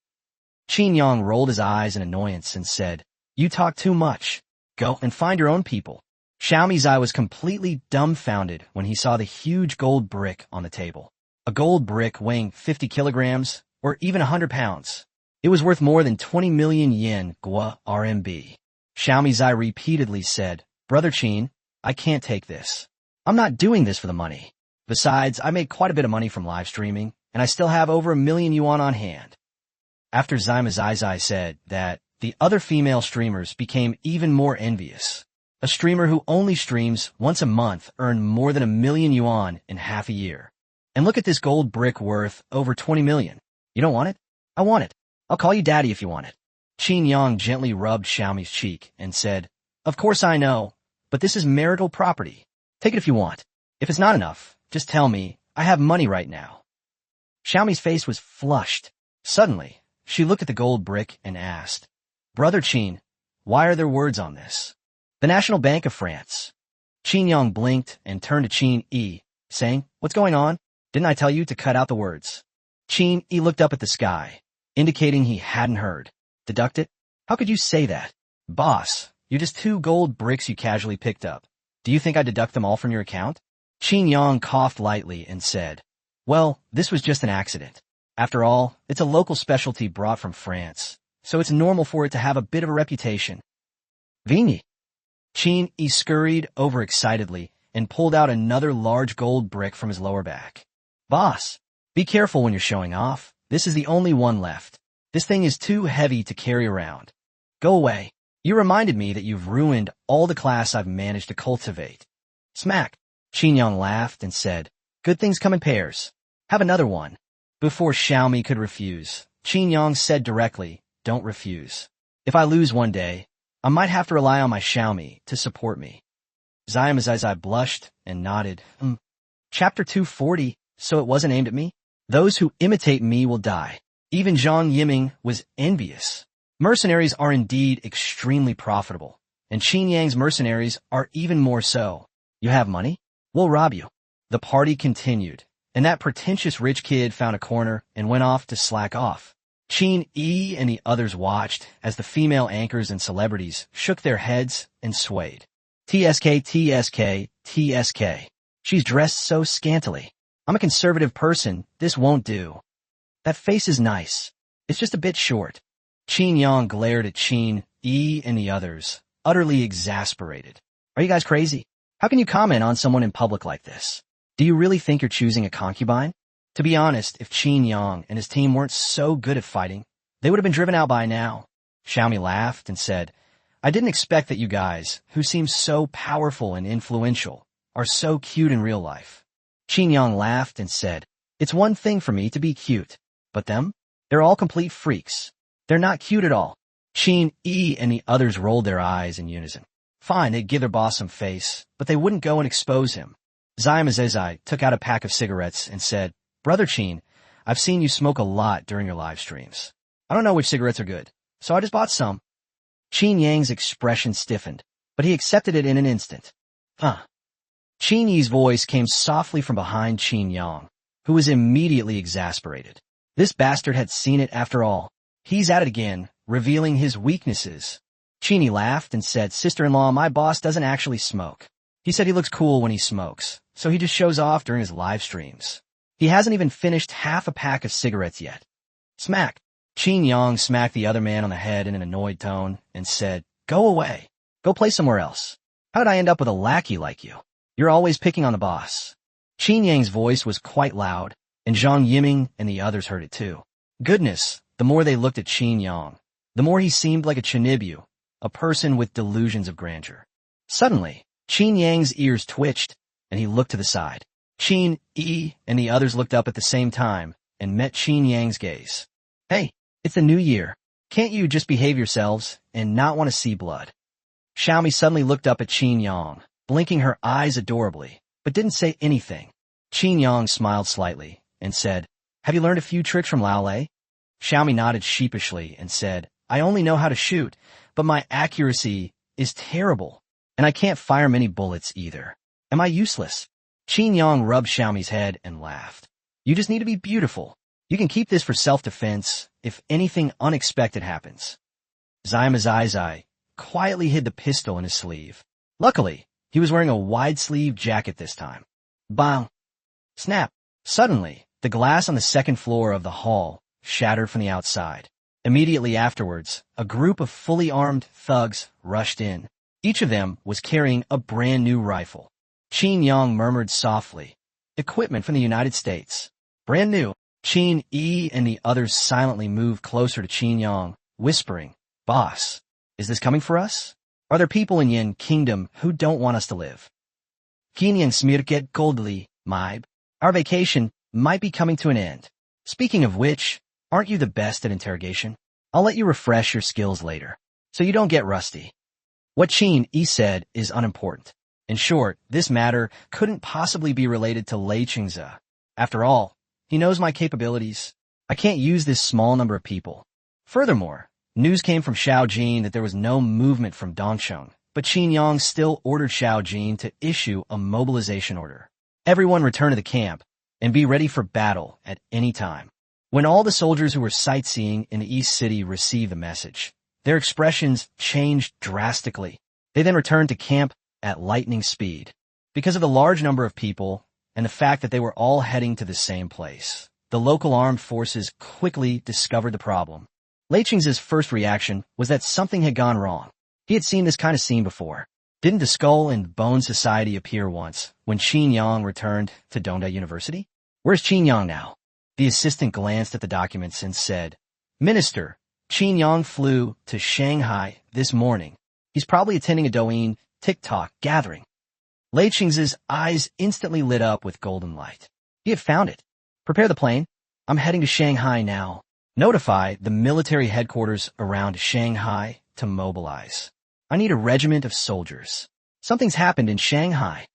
Qin Yang rolled his eyes in annoyance and said, You talk too much. Go and find your own people. Xiaomi Zai was completely dumbfounded when he saw the huge gold brick on the table. A gold brick weighing 50 kilograms, or even 100 pounds. It was worth more than 20 million yen, Gua RMB. Xiaomi Zai repeatedly said, Brother Qin, I can't take this. I'm not doing this for the money. Besides, I made quite a bit of money from live streaming, and I still have over 1 million yuan on hand. After Zai Zai said that, the other female streamers became even more envious. A streamer who only streams once a month earned more than 1 million yuan in half a year. And look at this gold brick worth over 20 million. You don't want it? I want it. I'll call you daddy if you want it. Qin Yang gently rubbed Xiaomi's cheek and said, Of course I know, but this is marital property. Take it if you want. If it's not enough, just tell me. I have money right now. Xiaomi's face was flushed. Suddenly, she looked at the gold brick and asked, Brother Qin, why are there words on this? The National Bank of France. Qin Yang blinked and turned to Qin Yi, saying, What's going on? Didn't I tell you to cut out the words? Qin Yi looked up at the sky, indicating he hadn't heard. Deduct it? How could you say that? Boss, You're just 2 gold bricks you casually picked up. Do you think I deduct them all from your account? Qin Yang coughed lightly and said, well, this was just an accident. After all, it's a local specialty brought from France, so it's normal for it to have a bit of a reputation. Vigny. Qin Yi scurried over excitedly and pulled out another large gold brick from his lower back. Boss, be careful when you're showing off. This is the only one left. This thing is too heavy to carry around. Go away. You reminded me that you've ruined all the class I've managed to cultivate. Smack. Qin Yang laughed and said, good things come in pairs. Have another one. Before Xiaomi could refuse, Qin Yang said directly, don't refuse. If I lose one day, I might have to rely on my Xiaomi to support me. Zai blushed and nodded. Chapter 240, so it wasn't aimed at me? Those who imitate me will die. Even Zhang Yiming was envious. Mercenaries are indeed extremely profitable, and Qin Yang's mercenaries are even more so. You have money? We'll rob you. The party continued, and that pretentious rich kid found a corner and went off to slack off. Qin Yi and the others watched as the female anchors and celebrities shook their heads and swayed. TSK, TSK, TSK. She's dressed so scantily. I'm a conservative person, this won't do. That face is nice. It's just a bit short. Qin Yang glared at Qin Yi and the others, utterly exasperated. Are you guys crazy? How can you comment on someone in public like this? Do you really think you're choosing a concubine? To be honest, if Qin Yang and his team weren't so good at fighting, they would have been driven out by now. Xiaomi laughed and said, I didn't expect that you guys, who seem so powerful and influential, are so cute in real life. Qin Yang laughed and said, it's one thing for me to be cute, but them? They're all complete freaks. They're not cute at all. Qin Yi and the others rolled their eyes in unison. Fine, they'd give their boss some face, but they wouldn't go and expose him. Zai took out a pack of cigarettes and said, Brother Qin, I've seen you smoke a lot during your live streams. I don't know which cigarettes are good, so I just bought some. Qin Yang's expression stiffened, but he accepted it in an instant. Qin Yi's voice came softly from behind Qin Yang, who was immediately exasperated. This bastard had seen it after all. He's at it again, revealing his weaknesses. Qin Yi laughed and said, Sister-in-law, my boss doesn't actually smoke. He said he looks cool when he smokes, so he just shows off during his live streams. He hasn't even finished half a pack of cigarettes yet. Smack. Qin Yang smacked the other man on the head in an annoyed tone and said, go away. Go play somewhere else. How did I end up with a lackey like you? You're always picking on the boss. Qin Yang's voice was quite loud, and Zhang Yiming and the others heard it too. Goodness, the more they looked at Qin Yang, the more he seemed like a Chinibu, a person with delusions of grandeur. Suddenly, Qin Yang's ears twitched, and he looked to the side. Qin Yi and the others looked up at the same time and met Qin Yang's gaze. Hey, it's the new year. Can't you just behave yourselves and not want to see blood? Xiaomi suddenly looked up at Qin Yang, blinking her eyes adorably, but didn't say anything. Qin Yang smiled slightly and said, have you learned a few tricks from Lao Lei? Xiaomi nodded sheepishly and said, I only know how to shoot, but my accuracy is terrible, and I can't fire many bullets either. Am I useless? Qin Yang rubbed Xiaomi's head and laughed. You just need to be beautiful. You can keep this for self-defense if anything unexpected happens. Zai quietly hid the pistol in his sleeve. Luckily, he was wearing a wide-sleeved jacket this time. Bang! Snap! Suddenly, the glass on the second floor of the hall shattered from the outside. Immediately afterwards, a group of fully armed thugs rushed in. Each of them was carrying a brand new rifle. Qin Yang murmured softly, equipment from the United States. Brand new. Qin Yi and the others silently moved closer to Qin Yang, whispering, Boss, is this coming for us? Are there people in Yin Kingdom who don't want us to live? Qin Yang smirket coldly, Maib. Our vacation might be coming to an end. Speaking of which, aren't you the best at interrogation? I'll let you refresh your skills later, so you don't get rusty. What Qin Yi said is unimportant. In short, this matter couldn't possibly be related to Lei Qingze. After all, he knows my capabilities. I can't use this small number of people. Furthermore, news came from Xiao Jin that there was no movement from Dongsheng, but Qin Yang still ordered Xiao Jin to issue a mobilization order. Everyone return to the camp and be ready for battle at any time. When all the soldiers who were sightseeing in the East City received the message, their expressions changed drastically. They then returned to camp at lightning speed. Because of the large number of people and the fact that they were all heading to the same place, the local armed forces quickly discovered the problem. Lei Qing's first reaction was that something had gone wrong. He had seen this kind of scene before. Didn't the Skull and Bone Society appear once when Qin Yang returned to Dongda University? Where's Qin Yang now? The assistant glanced at the documents and said, Minister, Qin Yang flew to Shanghai this morning. He's probably attending a Douyin TikTok gathering. Lei Qing's eyes instantly lit up with golden light. He had found it. Prepare the plane. I'm heading to Shanghai now. Notify the military headquarters around Shanghai to mobilize. I need a regiment of soldiers. Something's happened in Shanghai.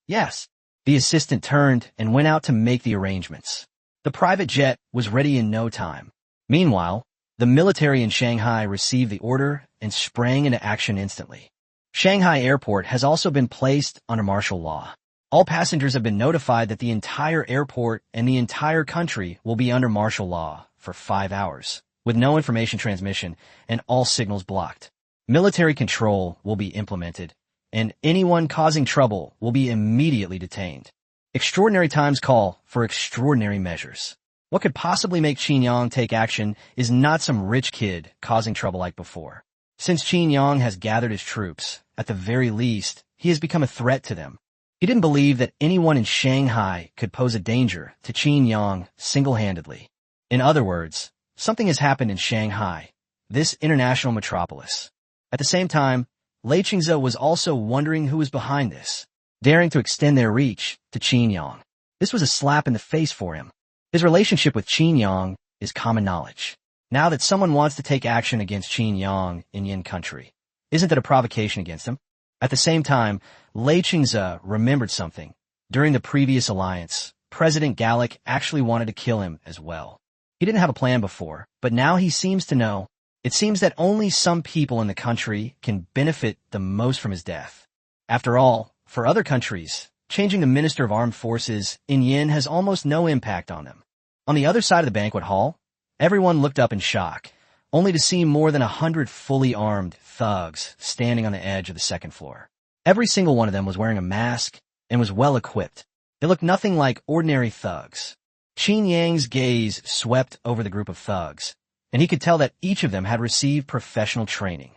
Yes. The assistant turned and went out to make the arrangements. The private jet was ready in no time. Meanwhile, the military in Shanghai received the order and sprang into action instantly. Shanghai Airport has also been placed under martial law. All passengers have been notified that the entire airport and the entire country will be under martial law for 5 hours, with no information transmission and all signals blocked. Military control will be implemented, and anyone causing trouble will be immediately detained. Extraordinary times call for extraordinary measures. What could possibly make Qin Yang take action is not some rich kid causing trouble like before. Since Qin Yang has gathered his troops, at the very least, he has become a threat to them. He didn't believe that anyone in Shanghai could pose a danger to Qin Yang single-handedly. In other words, something has happened in Shanghai, this international metropolis. At the same time, Lei Qingze was also wondering who was behind this, daring to extend their reach to Qin Yang. This was a slap in the face for him. His relationship with Qin Yang is common knowledge. Now that someone wants to take action against Qin Yang in Yin country, isn't that a provocation against him? At the same time, Lei Qingze remembered something. During the previous alliance, President Gallic actually wanted to kill him as well. He didn't have a plan before, but now he seems to know. It seems that only some people in the country can benefit the most from his death. After all, for other countries, changing the Minister of Armed Forces in Yin has almost no impact on them. On the other side of the banquet hall, everyone looked up in shock, only to see more than 100 fully armed thugs standing on the edge of the second floor. Every single one of them was wearing a mask and was well equipped. They looked nothing like ordinary thugs. Qin Yang's gaze swept over the group of thugs, and he could tell that each of them had received professional training.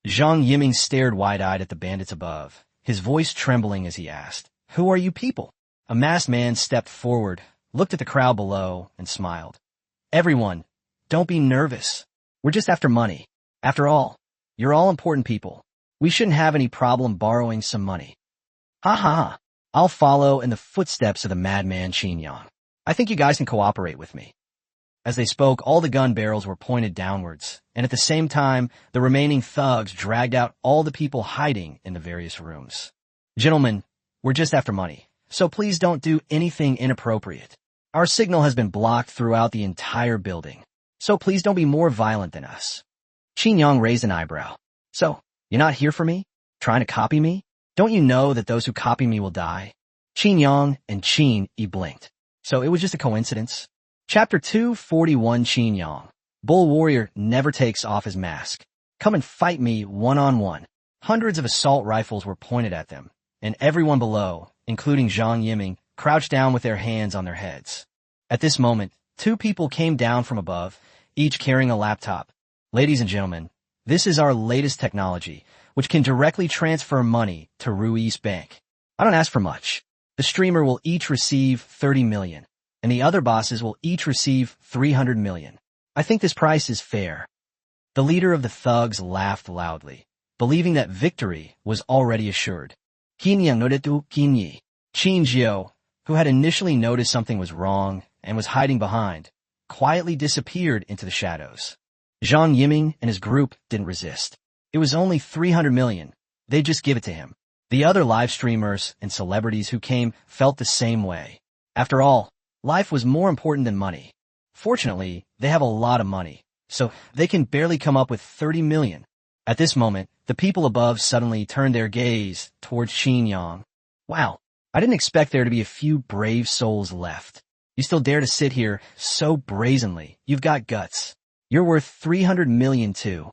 Zhang Yiming stared wide-eyed at the bandits above, his voice trembling as he asked, "Who are you people?" A masked man stepped forward, looked at the crowd below, and smiled. "Everyone, don't be nervous. We're just after money. After all, you're all important people. We shouldn't have any problem borrowing some money." "Ha ha, I'll follow in the footsteps of the madman Qin Yang. I think you guys can cooperate with me." As they spoke, all the gun barrels were pointed downwards, and at the same time, the remaining thugs dragged out all the people hiding in the various rooms. "Gentlemen, we're just after money, so please don't do anything inappropriate. Our signal has been blocked throughout the entire building, so please don't be more violent than us." Qin Yang raised an eyebrow. "So, you're not here for me? Trying to copy me? Don't you know that those who copy me will die?" Qin Yang and Qin Yi blinked. So it was just a coincidence. Chapter 241 Qin Yang. Bull Warrior never takes off his mask. Come and fight me one-on-one. Hundreds of assault rifles were pointed at them, and everyone below, including Zhang Yiming, crouched down with their hands on their heads. At this moment, two people came down from above, each carrying a laptop. "Ladies and gentlemen, this is our latest technology, which can directly transfer money to Rui's Bank. I don't ask for much. The streamer will each receive 30 million, and the other bosses will each receive 300 million. I think this price is fair." The leader of the thugs laughed loudly, believing that victory was already assured. Qin nodetu Qin Qin Jiao, who had initially noticed something was wrong and was hiding behind, quietly disappeared into the shadows. Zhang Yiming and his group didn't resist. It was only 300 million. They'd just give it to him. The other live streamers and celebrities who came felt the same way. After all, life was more important than money. Fortunately, they have a lot of money, so they can barely come up with 30 million. At this moment, the people above suddenly turned their gaze towards Qin Yang. "Wow, I didn't expect there to be a few brave souls left. You still dare to sit here so brazenly. You've got guts. You're worth 300 million too."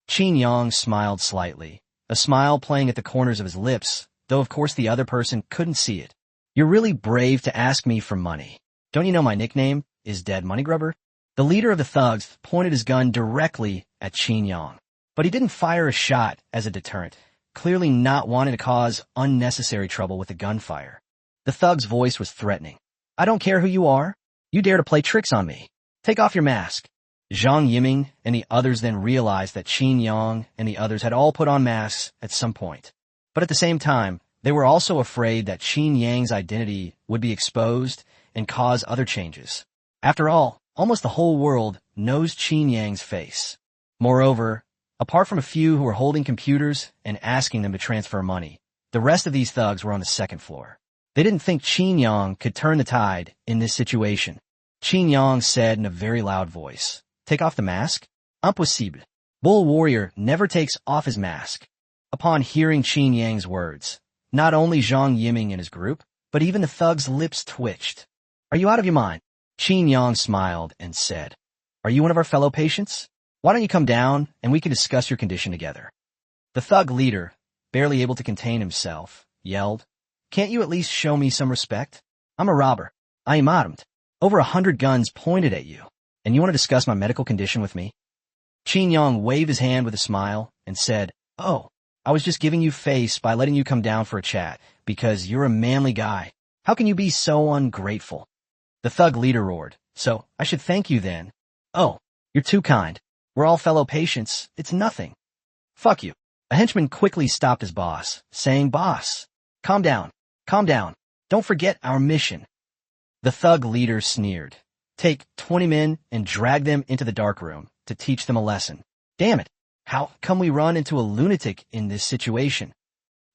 Qin Yang smiled slightly, a smile playing at the corners of his lips, though of course the other person couldn't see it. You're really brave to ask me for money. Don't you know my nickname is Dead Money Grubber? The leader of the thugs pointed his gun directly at Qin Yang, but he didn't fire a shot as a deterrent, clearly not wanting to cause unnecessary trouble with the gunfire. The thug's voice was threatening. I don't care who you are. You dare to play tricks on me. Take off your mask. Zhang Yiming and the others then realized that Qin Yang and the others had all put on masks at some point. But at the same time, they were also afraid that Qin Yang's identity would be exposed and cause other changes. After all, almost the whole world knows Qin Yang's face. Moreover, apart from a few who were holding computers and asking them to transfer money, the rest of these thugs were on the second floor. They didn't think Qin Yang could turn the tide in this situation. Qin Yang said in a very loud voice, Take off the mask? Impossible. Bull Warrior never takes off his mask. Upon hearing Qin Yang's words, not only Zhang Yiming and his group, but even the thug's lips twitched. Are you out of your mind? Qin Yang smiled and said, Are you one of our fellow patients? Why don't you come down and we can discuss your condition together? The thug leader, barely able to contain himself, yelled, Can't you at least show me some respect? I'm a robber. I am armed. Over 100 guns pointed at you. And you want to discuss my medical condition with me? Qin Yang waved his hand with a smile and said, Oh, I was just giving you face by letting you come down for a chat, because you're a manly guy. How can you be so ungrateful? The thug leader roared, So, I should thank you then. Oh, you're too kind. We're all fellow patients. It's nothing. Fuck you. A henchman quickly stopped his boss, saying, Boss, calm down. Calm down. Don't forget our mission. The thug leader sneered. Take 20 men and drag them into the dark room to teach them a lesson. Damn it. How come we run into a lunatic in this situation?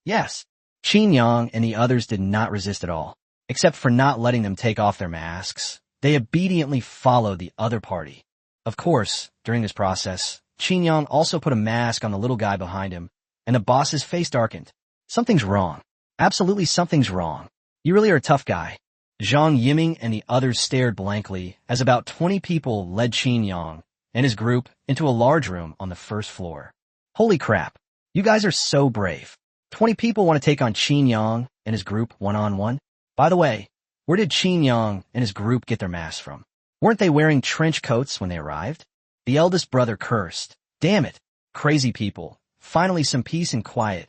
Yes. Qin Yang and the others did not resist at all, except for not letting them take off their masks. They obediently followed the other party. Of course, during this process, Qin Yang also put a mask on the little guy behind him, and the boss's face darkened. Something's wrong. Absolutely something's wrong. You really are a tough guy. Zhang Yiming and the others stared blankly as about 20 people led Qin Yang and his group into a large room on the first floor. Holy crap. You guys are so brave. 20 people want to take on Qin Yang and his group one-on-one. By the way, where did Qin Yang and his group get their masks from? Weren't they wearing trench coats when they arrived? The eldest brother cursed. Damn it. Crazy people. Finally some peace and quiet.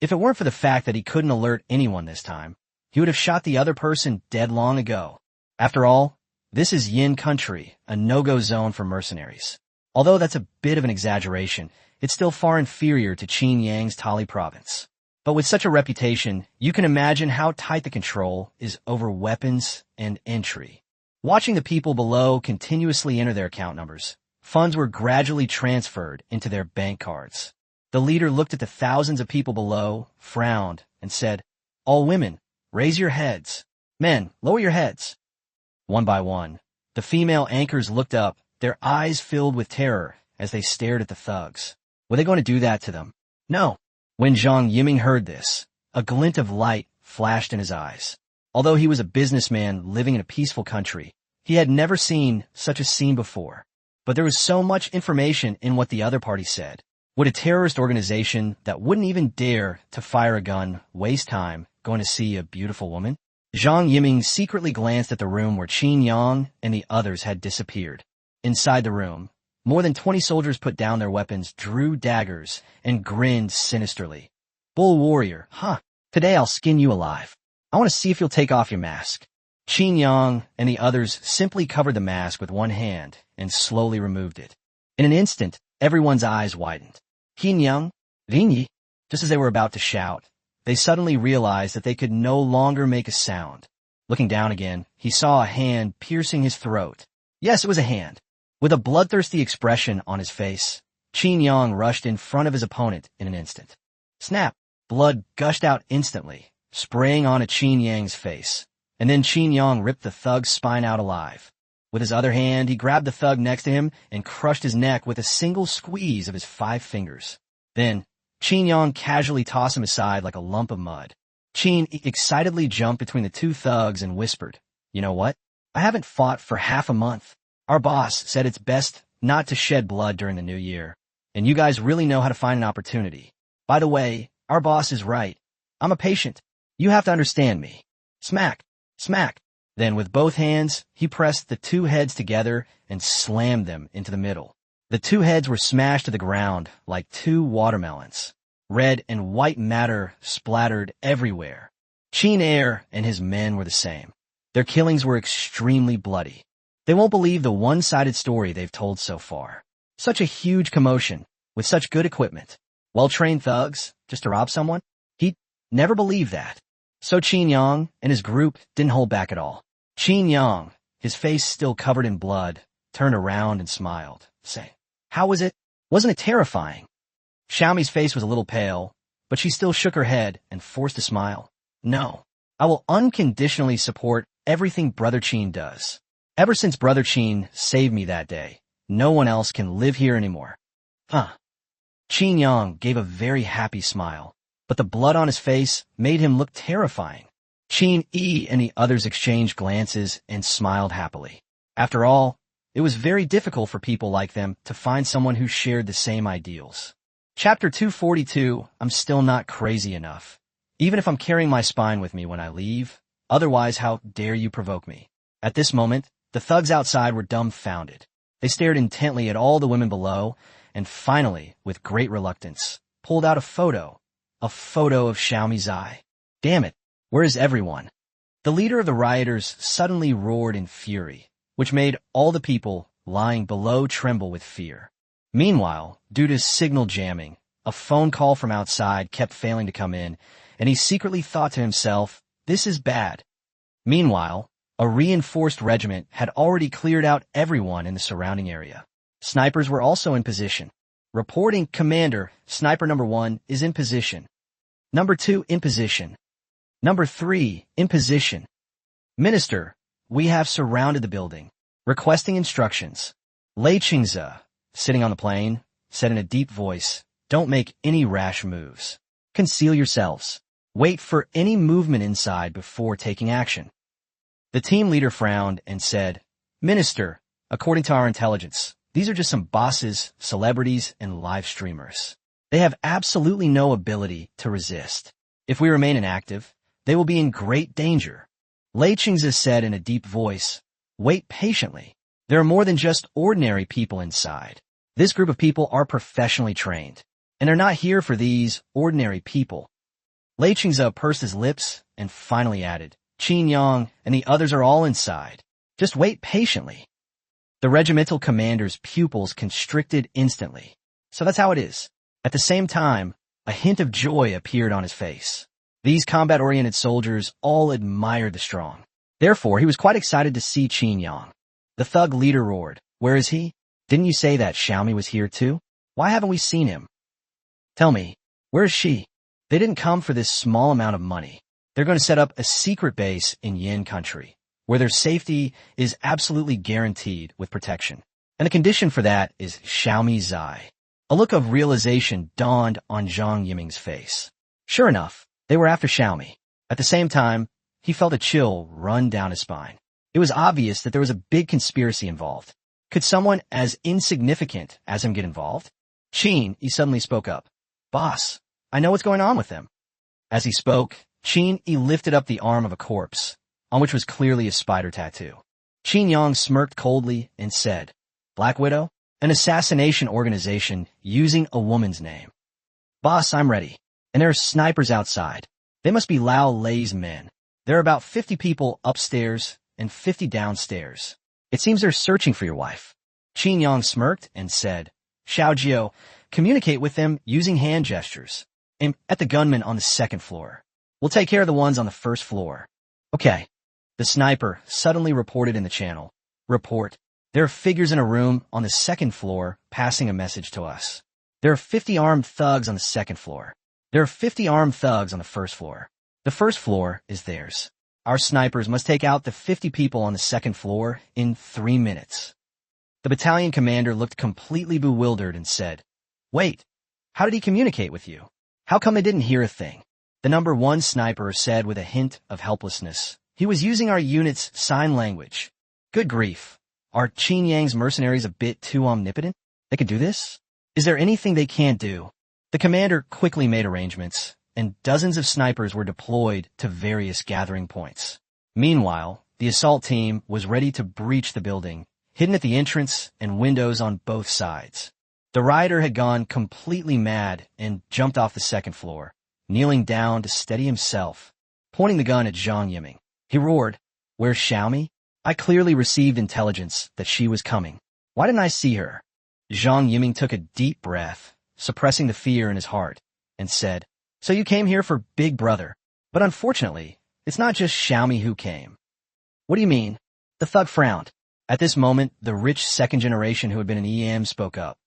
If it weren't for the fact that he couldn't alert anyone this time, he would have shot the other person dead long ago. After all, this is Yin country, a no-go zone for mercenaries. Although that's a bit of an exaggeration, it's still far inferior to Qin Yang's Tali province. But with such a reputation, you can imagine how tight the control is over weapons and entry. Watching the people below continuously enter their account numbers, funds were gradually transferred into their bank cards. The leader looked at the thousands of people below, frowned, and said, All women, raise your heads. Men, lower your heads. One by one, the female anchors looked up, their eyes filled with terror as they stared at the thugs. Were they going to do that to them? No. When Zhang Yiming heard this, a glint of light flashed in his eyes. Although he was a businessman living in a peaceful country, he had never seen such a scene before. But there was so much information in what the other party said. Would a terrorist organization that wouldn't even dare to fire a gun waste time going to see a beautiful woman? Zhang Yiming secretly glanced at the room where Qin Yang and the others had disappeared. Inside the room, more than 20 soldiers put down their weapons, drew daggers, and grinned sinisterly. Bull Warrior, today I'll skin you alive. I want to see if you'll take off your mask. Qin Yang and the others simply covered the mask with one hand and slowly removed it. In an instant, everyone's eyes widened. Qin Yang, Ringyi, just as they were about to shout, they suddenly realized that they could no longer make a sound. Looking down again, he saw a hand piercing his throat. Yes, it was a hand. With a bloodthirsty expression on his face, Qin Yang rushed in front of his opponent in an instant. Snap! Blood gushed out instantly, spraying onto Qin Yang's face. And then Qin Yang ripped the thug's spine out alive. With his other hand, he grabbed the thug next to him and crushed his neck with a single squeeze of his 5 fingers. Then, Qin Yang casually tossed him aside like a lump of mud. Qin excitedly jumped between the two thugs and whispered, You know what? I haven't fought for half a month. Our boss said it's best not to shed blood during the new year. And you guys really know how to find an opportunity. By the way, our boss is right. I'm a patient. You have to understand me. Smack, smack. Then with both hands, he pressed the two heads together and slammed them into the middle. The two heads were smashed to the ground like two watermelons. Red and white matter splattered everywhere. Qin Air and his men were the same. Their killings were extremely bloody. They won't believe the one-sided story they've told so far. Such a huge commotion, with such good equipment. Well-trained thugs, just to rob someone? He'd never believe that. So Qin Yang and his group didn't hold back at all. Qin Yang, his face still covered in blood, turned around and smiled, saying, "How was it? Wasn't it terrifying?" Xiaomi's face was a little pale, but she still shook her head and forced a smile. "No, I will unconditionally support everything Brother Qin does. Ever since Brother Qin saved me that day, no one else can live here anymore." Qin Yang gave a very happy smile, but the blood on his face made him look terrifying. Qin Yi and the others exchanged glances and smiled happily. After all, it was very difficult for people like them to find someone who shared the same ideals. Chapter 242, I'm still not crazy enough. Even if I'm carrying my spine with me when I leave, otherwise how dare you provoke me? At this moment, the thugs outside were dumbfounded. They stared intently at all the women below, and finally, with great reluctance, pulled out a photo of Xiaomi Zai. Damn it, where is everyone? The leader of the rioters suddenly roared in fury, which made all the people lying below tremble with fear. Meanwhile, due to signal jamming, a phone call from outside kept failing to come in, and he secretly thought to himself, "This is bad." Meanwhile, a reinforced regiment had already cleared out everyone in the surrounding area. Snipers were also in position. Reporting, Commander, Sniper number 1 is in position. Number 2 in position. Number 3 in position. Minister, we have surrounded the building. Requesting instructions. Lei Qingze, sitting on the plane, said in a deep voice, "Don't make any rash moves. Conceal yourselves. Wait for any movement inside before taking action." The team leader frowned and said, "Minister, according to our intelligence, these are just some bosses, celebrities, and live streamers. They have absolutely no ability to resist. If we remain inactive, they will be in great danger." Lei Qingze said in a deep voice, "Wait patiently. There are more than just ordinary people inside. This group of people are professionally trained, and they're not here for these ordinary people." Lei Qingze pursed his lips and finally added, "Qin Yang and the others are all inside. Just wait patiently." The regimental commander's pupils constricted instantly. So that's how it is. At the same time, a hint of joy appeared on his face. These combat-oriented soldiers all admired the strong. Therefore, he was quite excited to see Qin Yang. The thug leader roared, "Where is he? Didn't you say that Xiaomi was here too? Why haven't we seen him? Tell me, where is she? They didn't come for this small amount of money. They're going to set up a secret base in Yin country, where their safety is absolutely guaranteed with protection. And the condition for that is Xiaomi Zai." A look of realization dawned on Zhang Yiming's face. Sure enough, they were after Xiaomi. At the same time, he felt a chill run down his spine. It was obvious that there was a big conspiracy involved. Could someone as insignificant as him get involved? Qin, he suddenly spoke up. "Boss, I know what's going on with them." As he spoke, Qin lifted up the arm of a corpse, on which was clearly a spider tattoo. Qin Yang smirked coldly and said, "Black Widow? An assassination organization using a woman's name. Boss, I'm ready. And there are snipers outside. They must be Lao Lei's men. There are about 50 people upstairs and 50 downstairs. It seems they're searching for your wife." Qin Yang smirked and said, "Xiao Jiao, communicate with them using hand gestures. Aim at the gunmen on the second floor. We'll take care of the ones on the first floor." "Okay." The sniper suddenly reported in the channel. "Report. There are figures in a room on the second floor passing a message to us. There are 50 armed thugs on the second floor. There are 50 armed thugs on the first floor. The first floor is theirs. Our snipers must take out the 50 people on the second floor in 3 minutes." The battalion commander looked completely bewildered and said, "Wait, how did he communicate with you? How come they didn't hear a thing?" The number 1 sniper said with a hint of helplessness, "He was using our unit's sign language." Good grief. Are Qin Yang's mercenaries a bit too omnipotent? They could do this? Is there anything they can't do? The commander quickly made arrangements, and dozens of snipers were deployed to various gathering points. Meanwhile, the assault team was ready to breach the building, hidden at the entrance and windows on both sides. The rioter had gone completely mad and jumped off the second floor, kneeling down to steady himself, pointing the gun at Zhang Yiming. He roared, "Where's Xiaomi? I clearly received intelligence that she was coming. Why didn't I see her?" Zhang Yiming took a deep breath, suppressing the fear in his heart, and said, "So you came here for Big Brother. But unfortunately, it's not just Xiaomi who came." "What do you mean?" The thug frowned. At this moment, the rich second generation who had been an EM spoke up.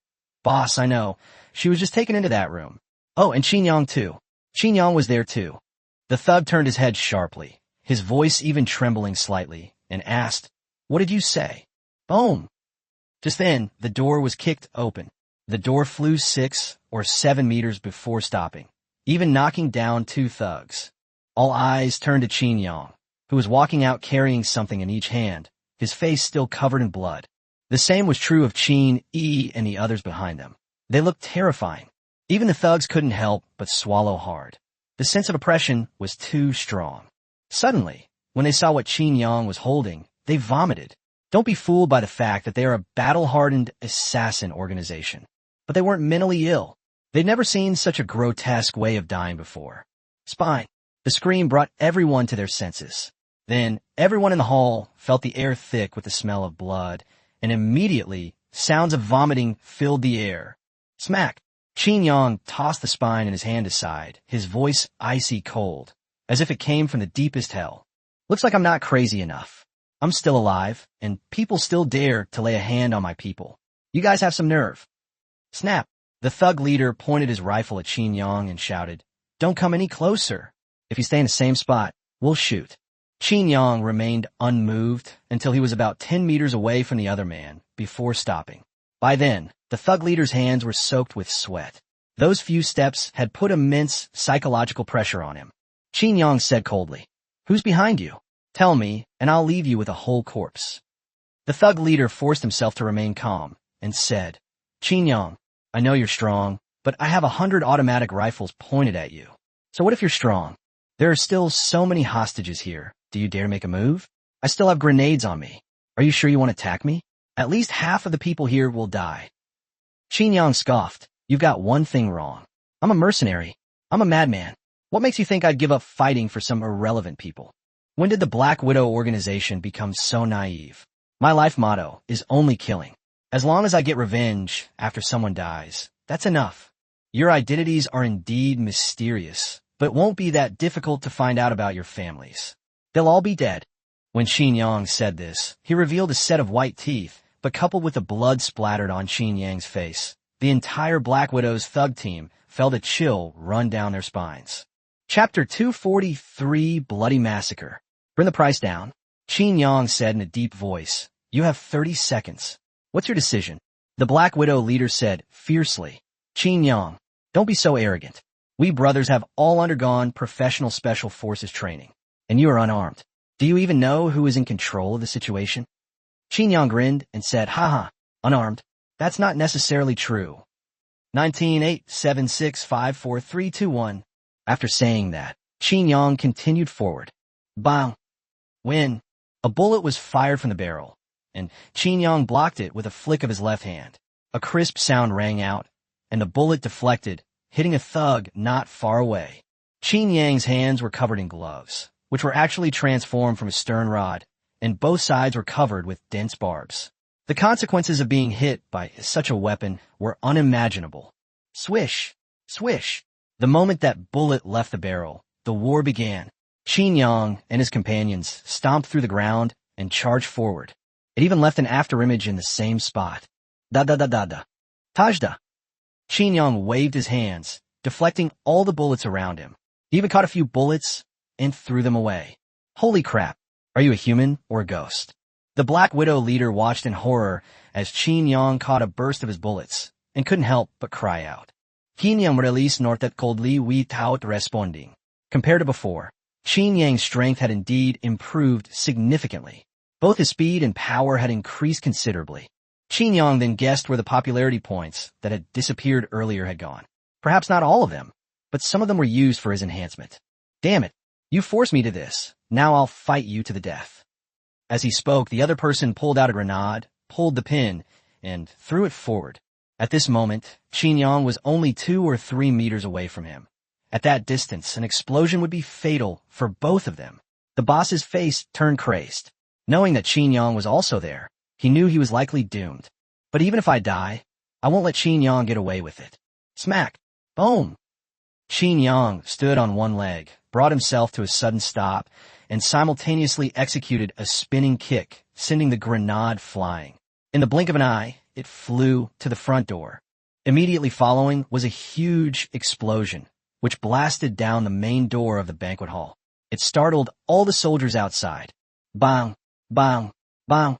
"Boss, I know. She was just taken into that room. Oh, and Qinyang too. Qinyang was there too." The thug turned his head sharply, his voice even trembling slightly, and asked, "What did you say?" Boom! Just then, the door was kicked open. The door flew 6 or 7 meters before stopping, even knocking down 2 thugs. All eyes turned to Qinyang, who was walking out carrying something in each hand, his face still covered in blood. The same was true of Qin, Yi, and the others behind them. They looked terrifying. Even the thugs couldn't help but swallow hard. The sense of oppression was too strong. Suddenly, when they saw what Qinyang was holding, they vomited. Don't be fooled by the fact that they are a battle-hardened assassin organization. But they weren't mentally ill. They'd never seen such a grotesque way of dying before. Spine. The scream brought everyone to their senses. Then, everyone in the hall felt the air thick with the smell of blood, and immediately, sounds of vomiting filled the air. Smack! Qinyang tossed the spine in his hand aside, his voice icy cold, as if it came from the deepest hell. "Looks like I'm not crazy enough. I'm still alive, and people still dare to lay a hand on my people. You guys have some nerve." Snap! The thug leader pointed his rifle at Qinyang and shouted, "Don't come any closer. If you stay in the same spot, we'll shoot." Qinyang remained unmoved until he was about 10 meters away from the other man, before stopping. By then, the thug leader's hands were soaked with sweat. Those few steps had put immense psychological pressure on him. Qinyang said coldly, "Who's behind you? Tell me, and I'll leave you with a whole corpse." The thug leader forced himself to remain calm, and said, "Qinyang, I know you're strong, but I have 100 automatic rifles pointed at you. So what if you're strong? There are still so many hostages here. Do you dare make a move? I still have grenades on me. Are you sure you want to attack me? At least half of the people here will die." Qinyang scoffed, "You've got one thing wrong. I'm a mercenary. I'm a madman. What makes you think I'd give up fighting for some irrelevant people? When did the Black Widow organization become so naive? My life motto is only killing. As long as I get revenge after someone dies, that's enough. Your identities are indeed mysterious, but won't be that difficult to find out about your families. They'll all be dead." When Qinyang said this, he revealed a set of white teeth, but coupled with the blood splattered on Qinyang's face, the entire Black Widow's thug team felt a chill run down their spines. Chapter 243, Bloody Massacre. "Bring the price down," Qinyang said in a deep voice. "You have 30 seconds. What's your decision?" The Black Widow leader said fiercely, "Qinyang, don't be so arrogant. We brothers have all undergone professional special forces training, and you are unarmed. Do you even know who is in control of the situation?" Qinyang grinned and said, "Haha, unarmed. That's not necessarily true. 19-8-7-6-5-4-3-2-1. After saying that, Qinyang continued forward. Bang! When a bullet was fired from the barrel, and Qinyang blocked it with a flick of his left hand. A crisp sound rang out, and the bullet deflected, hitting a thug not far away. Qinyang's hands were covered in gloves, which were actually transformed from a stern rod, and both sides were covered with dense barbs. The consequences of being hit by such a weapon were unimaginable. Swish! Swish! The moment that bullet left the barrel, the war began. Qinyang and his companions stomped through the ground and charged forward. It even left an afterimage in the same spot. Da-da-da-da-da. Tajda! Qinyang waved his hands, deflecting all the bullets around him. He even caught a few bullets and threw them away. Holy crap! Are you a human or a ghost? The Black Widow leader watched in horror as Qinyang caught a burst of his bullets and couldn't help but cry out. Qinyang released nortet coldly without responding. Compared to before, Qinyang's strength had indeed improved significantly. Both his speed and power had increased considerably. Qinyang then guessed where the popularity points that had disappeared earlier had gone. Perhaps not all of them, but some of them were used for his enhancement. Damn it, you forced me to this. Now I'll fight you to the death. As he spoke, the other person pulled out a grenade, pulled the pin, and threw it forward. At this moment, Qin Yang was only 2 or 3 meters away from him. At that distance, an explosion would be fatal for both of them. The boss's face turned crazed. Knowing that Qin Yang was also there, he knew he was likely doomed. But even if I die, I won't let Qin Yang get away with it. Smack! Boom! Qin Yang stood on one leg, brought himself to a sudden stop, and simultaneously executed a spinning kick, sending the grenade flying. In the blink of an eye, it flew to the front door. Immediately following was a huge explosion, which blasted down the main door of the banquet hall. It startled all the soldiers outside. Bang! Bang! Bang!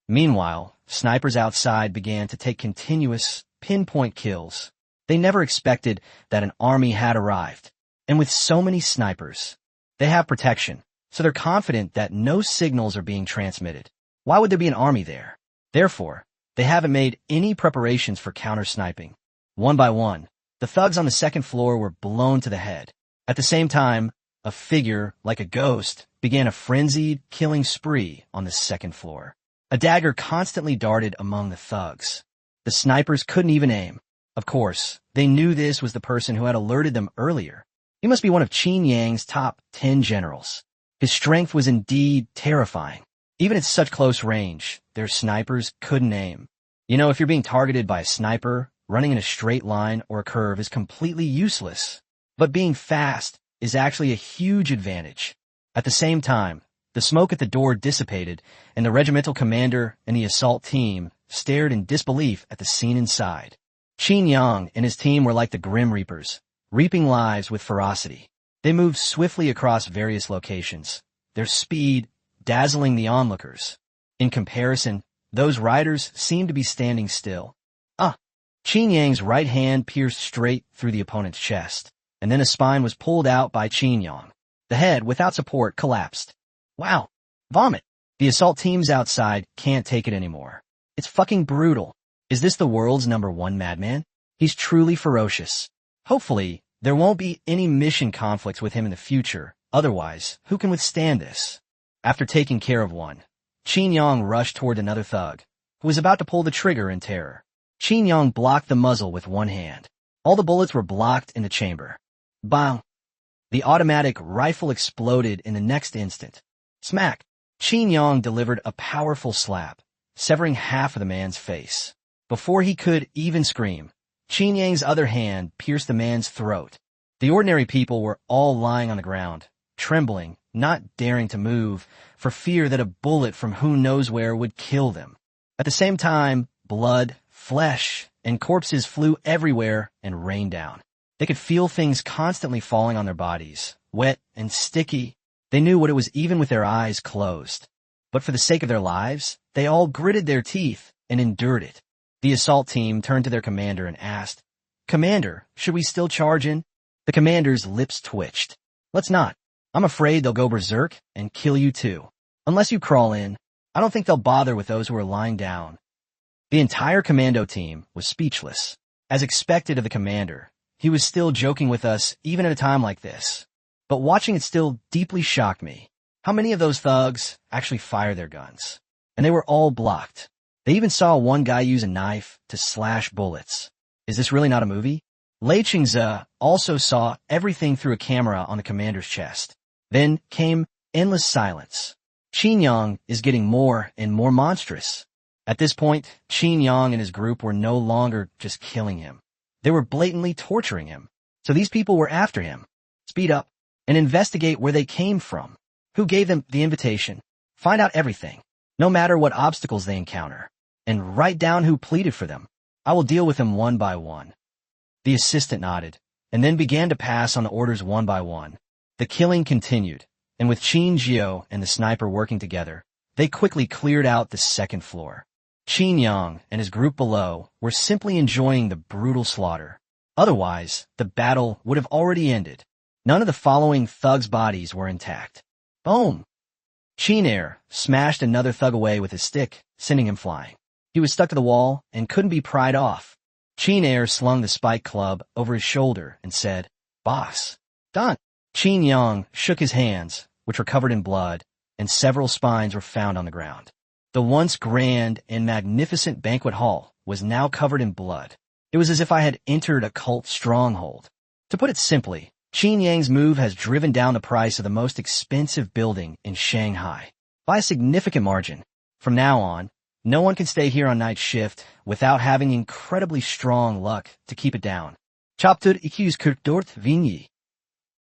Meanwhile, snipers outside began to take continuous, pinpoint kills. They never expected that an army had arrived. And with so many snipers, they have protection, so they're confident that no signals are being transmitted. Why would there be an army there? Therefore, they haven't made any preparations for counter-sniping. One by one, the thugs on the second floor were blown to the head. At the same time, a figure, like a ghost, began a frenzied killing spree on the second floor. A dagger constantly darted among the thugs. The snipers couldn't even aim. Of course, they knew this was the person who had alerted them earlier. He must be one of Qin Yang's top 10 generals. His strength was indeed terrifying. Even at such close range, their snipers couldn't aim. You know, if you're being targeted by a sniper, running in a straight line or a curve is completely useless. But being fast is actually a huge advantage. At the same time, the smoke at the door dissipated, and the regimental commander and the assault team stared in disbelief at the scene inside. Qin Yang and his team were like the Grim Reapers, reaping lives with ferocity. They moved swiftly across various locations, their speed dazzling the onlookers. In comparison, those riders seemed to be standing still. Qin Yang's right hand pierced straight through the opponent's chest, and then a spine was pulled out by Qin Yang. The head, without support, collapsed. Wow. Vomit. The assault teams outside can't take it anymore. It's fucking brutal. Is this the world's #1 madman? He's truly ferocious. Hopefully, there won't be any mission conflicts with him in the future. Otherwise, who can withstand this? After taking care of one, Qin Yang rushed toward another thug, who was about to pull the trigger in terror. Qin Yang blocked the muzzle with one hand. All the bullets were blocked in the chamber. Bang! The automatic rifle exploded in the next instant. Smack! Qin Yang delivered a powerful slap, severing half of the man's face. Before he could even scream, Qin Yang's other hand pierced the man's throat. The ordinary people were all lying on the ground, trembling, not daring to move, for fear that a bullet from who knows where would kill them. At the same time, blood, flesh, and corpses flew everywhere and rained down. They could feel things constantly falling on their bodies, wet and sticky. They knew what it was even with their eyes closed. But for the sake of their lives, they all gritted their teeth and endured it. The assault team turned to their commander and asked, "Commander, should we still charge in?" The commander's lips twitched. "Let's not. I'm afraid they'll go berserk and kill you too. Unless you crawl in, I don't think they'll bother with those who are lying down." The entire commando team was speechless. As expected of the commander, he was still joking with us even at a time like this. But watching it still deeply shocked me. How many of those thugs actually fire their guns? And they were all blocked. They even saw one guy use a knife to slash bullets. Is this really not a movie? Lei Chingze also saw everything through a camera on the commander's chest. Then came endless silence. Qin Yang is getting more and more monstrous. At this point, Qin Yang and his group were no longer just killing him. They were blatantly torturing him. So these people were after him. Speed up and investigate where they came from. Who gave them the invitation? Find out everything, no matter what obstacles they encounter. And write down who pleaded for them. I will deal with them one by one. The assistant nodded, and then began to pass on the orders one by one. The killing continued, and with Qin Jio and the sniper working together, they quickly cleared out the second floor. Qin Yang and his group below were simply enjoying the brutal slaughter. Otherwise, the battle would have already ended. None of the following thugs' bodies were intact. Boom! Qin Air smashed another thug away with his stick, sending him flying. He was stuck to the wall and couldn't be pried off. Qin Air slung the spike club over his shoulder and said, "Boss." "Done." Qin Yang shook his hands, which were covered in blood, and several spines were found on the ground. The once grand and magnificent banquet hall was now covered in blood. It was as if I had entered a cult stronghold. To put it simply, Qin Yang's move has driven down the price of the most expensive building in Shanghai by a significant margin. From now on, no one can stay here on night shift without having incredibly strong luck to keep it down. Chapter 244.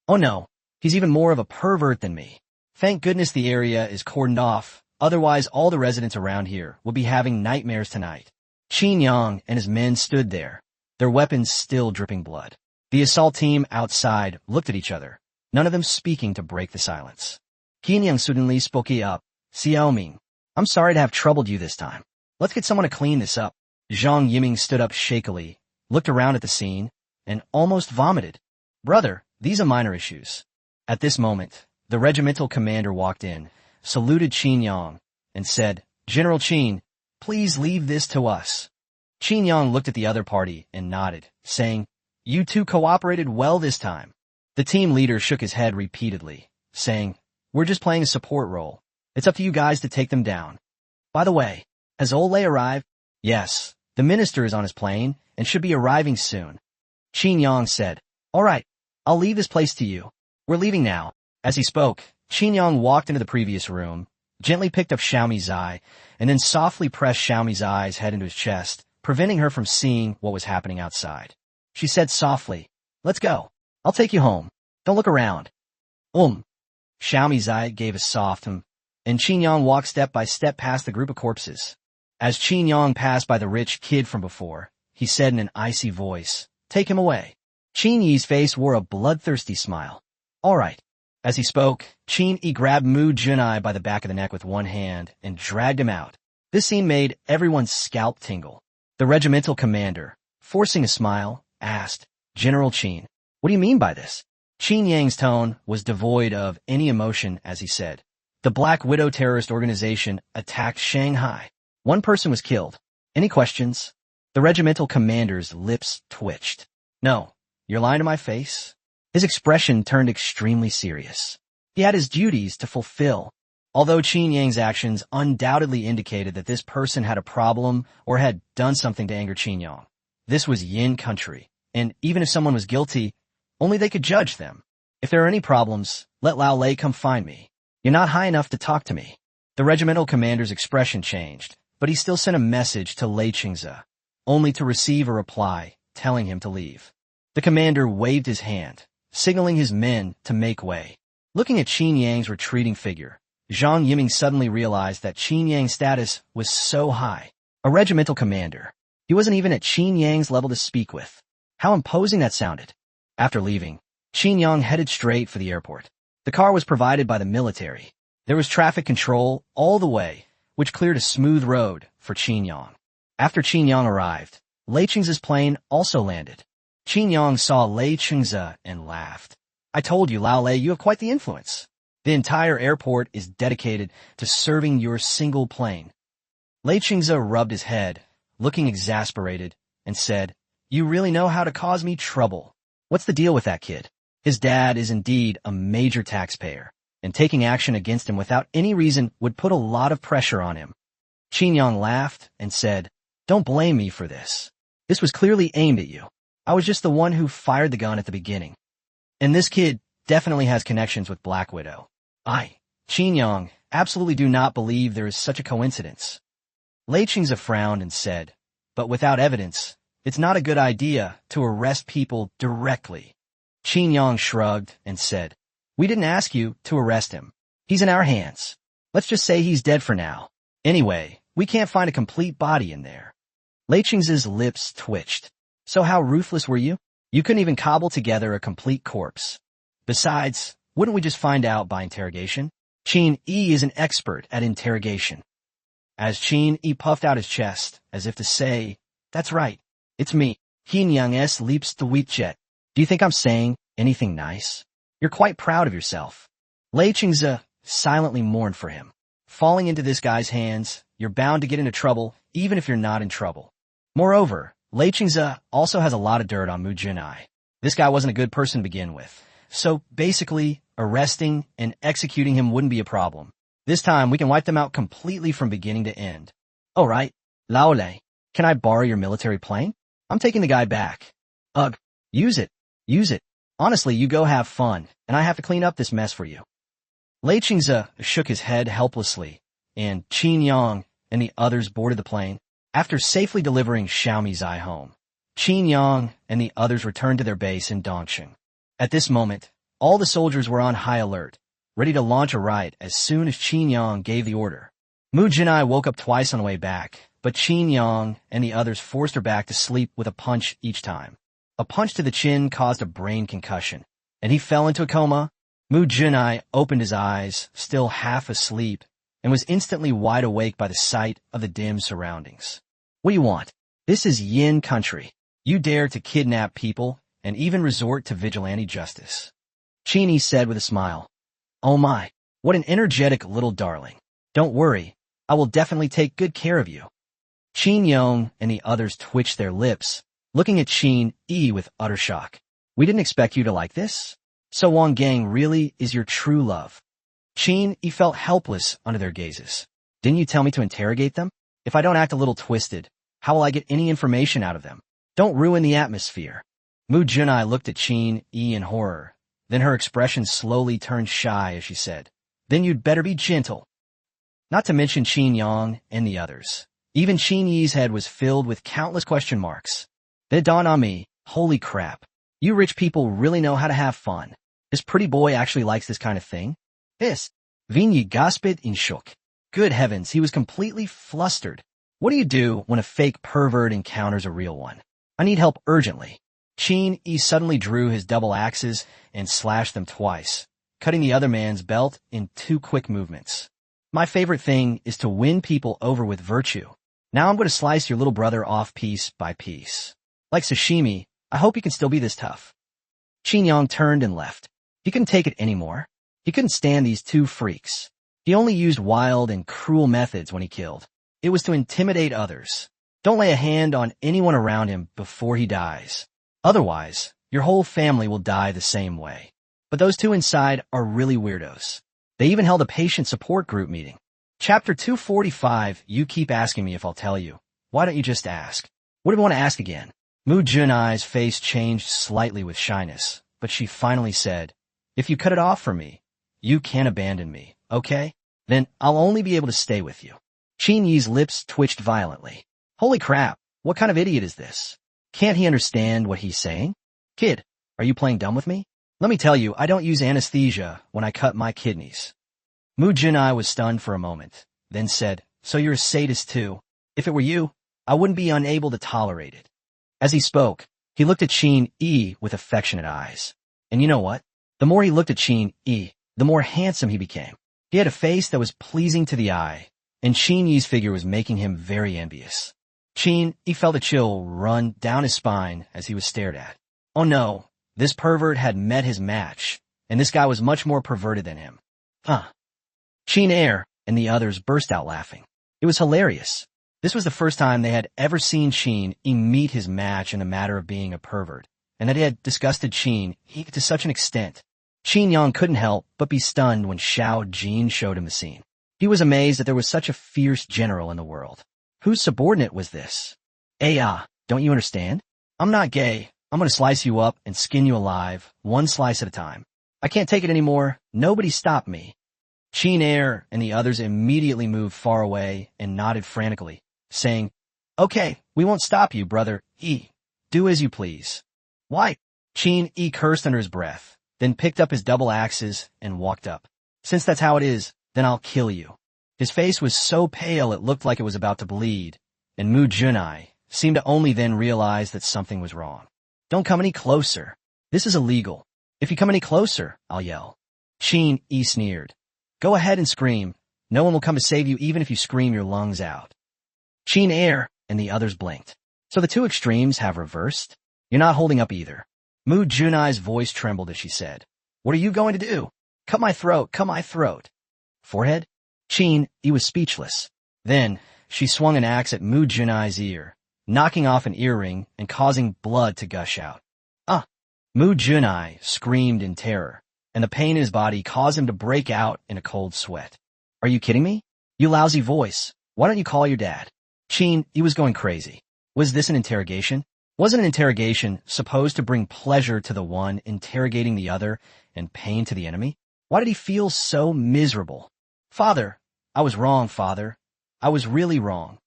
Oh no, he's even more of a pervert than me. Thank goodness the area is cordoned off, otherwise all the residents around here would be having nightmares tonight. Qin Yang and his men stood there, their weapons still dripping blood. The assault team outside looked at each other, none of them speaking to break the silence. Qin Yang suddenly spoke up. "Xiaoming, I'm sorry to have troubled you this time. Let's get someone to clean this up." Zhang Yiming stood up shakily, looked around at the scene, and almost vomited. "Brother, these are minor issues." At this moment, the regimental commander walked in, saluted Qin Yang, and said, "General Qin, please leave this to us." Qin Yang looked at the other party and nodded, saying, "You two cooperated well this time." The team leader shook his head repeatedly, saying, "We're just playing a support role. It's up to you guys to take them down. By the way, has Ole arrived?" "Yes, the minister is on his plane and should be arriving soon." Qin Yang said, "All right, I'll leave this place to you. We're leaving now." As he spoke, Qin Yang walked into the previous room, gently picked up Xiaomi's eye, and then softly pressed Xiaomi's eye's head into his chest, preventing her from seeing what was happening outside. She said softly, "Let's go. I'll take you home. Don't look around." Xiaomi's eye gave a soft and Qin Yang walked step by step past the group of corpses. As Qin Yang passed by the rich kid from before, he said in an icy voice, "Take him away." Qin Yi's face wore a bloodthirsty smile. "All right." As he spoke, Qin Yi grabbed Mu Junai by the back of the neck with one hand and dragged him out. This scene made everyone's scalp tingle. The regimental commander, forcing a smile, asked, "General Qin, what do you mean by this?" Qin Yang's tone was devoid of any emotion as he said, "The Black Widow terrorist organization attacked Shanghai. One person was killed. Any questions?" The regimental commander's lips twitched. "No, you're lying to my face?" His expression turned extremely serious. He had his duties to fulfill. Although Qin Yang's actions undoubtedly indicated that this person had a problem or had done something to anger Qin Yang, this was Yin country, and even if someone was guilty, only they could judge them. "If there are any problems, let Lao Lei come find me. You're not high enough to talk to me." The regimental commander's expression changed, but he still sent a message to Lei Qingze, only to receive a reply telling him to leave. The commander waved his hand, signaling his men to make way. Looking at Qin Yang's retreating figure, Zhang Yiming suddenly realized that Qin Yang's status was so high. A regimental commander. He wasn't even at Qin Yang's level to speak with. How imposing that sounded. After leaving, Qin Yang headed straight for the airport. The car was provided by the military. There was traffic control all the way, which cleared a smooth road for Qin Yang. After Qin Yang arrived, Lei Qingze's plane also landed. Qin Yang saw Lei Qingze and laughed. "I told you, Lao Lei, you have quite the influence. The entire airport is dedicated to serving your single plane." Lei Qingze rubbed his head, looking exasperated, and said, "You really know how to cause me trouble. What's the deal with that kid? His dad is indeed a major taxpayer, and taking action against him without any reason would put a lot of pressure on him." Qin Yang laughed and said, "Don't blame me for this. This was clearly aimed at you. I was just the one who fired the gun at the beginning. And this kid definitely has connections with Black Widow. I, Qin Yang, absolutely do not believe there is such a coincidence." Lei Qingze frowned and said, "But without evidence, it's not a good idea to arrest people directly." Qin Yang shrugged and said, "We didn't ask you to arrest him. He's in our hands. Let's just say he's dead for now. Anyway, we can't find a complete body in there." Lei Qingze's lips twitched. "So how ruthless were you? You couldn't even cobble together a complete corpse. Besides, wouldn't we just find out by interrogation? Qin Yi is an expert at interrogation." As Qin Yi puffed out his chest, as if to say, "That's right, it's me, Qin Yang S. Leaps the Wheatjet. Do you think I'm saying anything nice? You're quite proud of yourself." Lei Qingze silently mourned for him. Falling into this guy's hands, you're bound to get into trouble, even if you're not in trouble. Moreover, Lei Qingze also has a lot of dirt on Mu Junai. This guy wasn't a good person to begin with. So basically, arresting and executing him wouldn't be a problem. This time, we can wipe them out completely from beginning to end. Oh, right. Lao Lei, can I borrow your military plane? I'm taking the guy back. Ugh. Use it. Use it. Honestly, you go have fun, and I have to clean up this mess for you. Lei Qingze shook his head helplessly, and Qin Yang and the others boarded the plane. After safely delivering Xiaomi Zai home, Qin Yang and the others returned to their base in Dongqing. At this moment, all the soldiers were on high alert, ready to launch a riot as soon as Qin Yang gave the order. Mu Junai woke up twice on the way back, but Qin Yang and the others forced her back to sleep with a punch each time. A punch to the chin caused a brain concussion, and he fell into a coma. Mu Junai opened his eyes, still half asleep, and was instantly wide awake by the sight of the dim surroundings. What do you want? This is Yin country. You dare to kidnap people and even resort to vigilante justice. Qin Yi said with a smile. Oh my, what an energetic little darling. Don't worry, I will definitely take good care of you. Qin Yong and the others twitched their lips, looking at Qin Yi with utter shock. We didn't expect you to like this? So Wang Gang really is your true love. Qin Yi felt helpless under their gazes. Didn't you tell me to interrogate them? If I don't act a little twisted, how will I get any information out of them? Don't ruin the atmosphere. Mu Junai looked at Qin Yi in horror. Then her expression slowly turned shy as she said, Then you'd better be gentle. Not to mention Qin Yang and the others. Even Qin Yi's head was filled with countless question marks. Then it dawned on me, holy crap. You rich people really know how to have fun. This pretty boy actually likes this kind of thing. This. Vinyi gasped in shock. Good heavens, he was completely flustered. What do you do when a fake pervert encounters a real one? I need help urgently. Qin Yi suddenly drew his double axes and slashed them twice, cutting the other man's belt in 2 quick movements. My favorite thing is to win people over with virtue. Now I'm going to slice your little brother off piece by piece. Like sashimi, I hope he can still be this tough. Qin Yang turned and left. He couldn't take it anymore. He couldn't stand these 2 freaks. He only used wild and cruel methods when he killed. It was to intimidate others. Don't lay a hand on anyone around him before he dies. Otherwise, your whole family will die the same way. But those 2 inside are really weirdos. They even held a patient support group meeting. Chapter 245, you keep asking me if I'll tell you. Why don't you just ask? What do you want to ask again? Mu Junai's face changed slightly with shyness, but she finally said, If you cut it off for me, you can't abandon me, okay? Then I'll only be able to stay with you. Qin Yi's lips twitched violently. Holy crap, what kind of idiot is this? Can't he understand what he's saying? Kid, are you playing dumb with me? Let me tell you, I don't use anesthesia when I cut my kidneys. Mu Junai was stunned for a moment, then said, So you're a sadist too. If it were you, I wouldn't be unable to tolerate it. As he spoke, he looked at Qin Yi with affectionate eyes. And you know what? The more he looked at Qin Yi, the more handsome he became. He had a face that was pleasing to the eye, and Qin Yi's figure was making him very envious. Qin Yi felt a chill run down his spine as he was stared at. Oh no, this pervert had met his match, and this guy was much more perverted than him. Qin Air and the others burst out laughing. It was hilarious. This was the first time they had ever seen Qin Yi meet his match in the matter of being a pervert, and that it had disgusted Qin Yi to such an extent. Qin Yang couldn't help but be stunned when Xiao Jin showed him the scene. He was amazed that there was such a fierce general in the world. Whose subordinate was this? Don't you understand? I'm not gay. I'm going to slice you up and skin you alive, 1 slice at a time. I can't take it anymore. Nobody stop me. Qin Air and the others immediately moved far away and nodded frantically, saying, Okay, we won't stop you, brother Yi. Do as you please. Why? Qin Yi cursed under his breath, then picked up his double axes and walked up. Since that's how it is, then I'll kill you. His face was so pale it looked like it was about to bleed, and Mu Junai seemed to only then realize that something was wrong. Don't come any closer. This is illegal. If you come any closer, I'll yell. Qin Yi sneered. Go ahead and scream. No one will come to save you even if you scream your lungs out. Qin Air and the others blinked. So the 2 extremes have reversed? You're not holding up either. Mu Junai's voice trembled as she said, What are you going to do? Cut my throat, cut my throat. Forehead? Qin Yi was speechless. Then, she swung an axe at Mu Junai's ear, knocking off an earring and causing blood to gush out. Ah! Mu Junai screamed in terror, and the pain in his body caused him to break out in a cold sweat. Are you kidding me? You lousy voice. Why don't you call your dad? Chin, he was going crazy. Was this an interrogation? Wasn't an interrogation supposed to bring pleasure to the one interrogating the other and pain to the enemy? Why did he feel so miserable? Father, I was wrong, father. I was really wrong.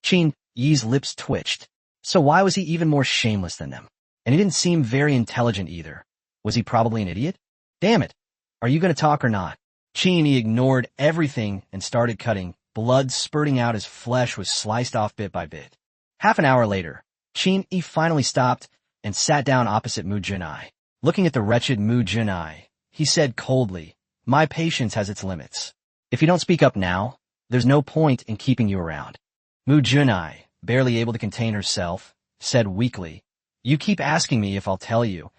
Chin Yi's lips twitched. So why was he even more shameless than them? And he didn't seem very intelligent either. Was he probably an idiot? Damn it. Are you going to talk or not? Chin Yi ignored everything and started cutting, blood spurting out as flesh was sliced off bit by bit. Half an hour later, Chin Yi finally stopped and sat down opposite Mu Junai. Looking at the wretched Mu Junai, he said coldly, "My patience has its limits. If you don't speak up now, there's no point in keeping you around." Mu Junai, barely able to contain herself, said weakly, "You keep asking me if I'll tell you,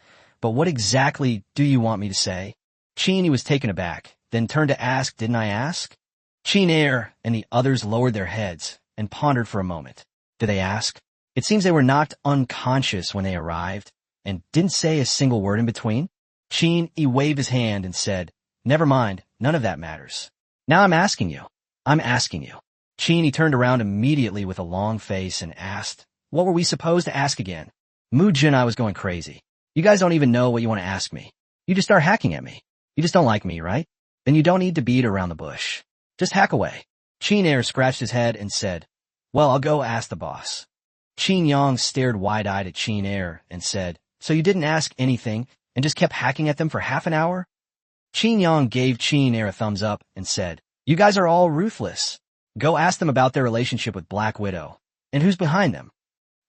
but what exactly do you want me to say?" Chin Yi was taken aback, then turned to ask, "Didn't I ask?" Chin Air and the others lowered their heads and pondered for a moment. Did they ask? It seems they were knocked unconscious when they arrived and didn't say a single word in between. Chin Yi waved his hand and said, "Never mind, none of that matters. Now I'm asking you. Chin Yi turned around immediately with a long face and asked, "What were we supposed to ask again?" Mu Junai was going crazy. "You guys don't even know what you want to ask me. You just start hacking at me. You just don't like me, right? Then you don't need to beat around the bush. Just hack away." Chin Air scratched his head and said, "Well, I'll go ask the boss." Chin Yang stared wide-eyed at Chin Air and said, "So you didn't ask anything and just kept hacking at them for half an hour?" Chin Yang gave Chin Air a thumbs up and said, "You guys are all ruthless. Go ask them about their relationship with Black Widow and who's behind them."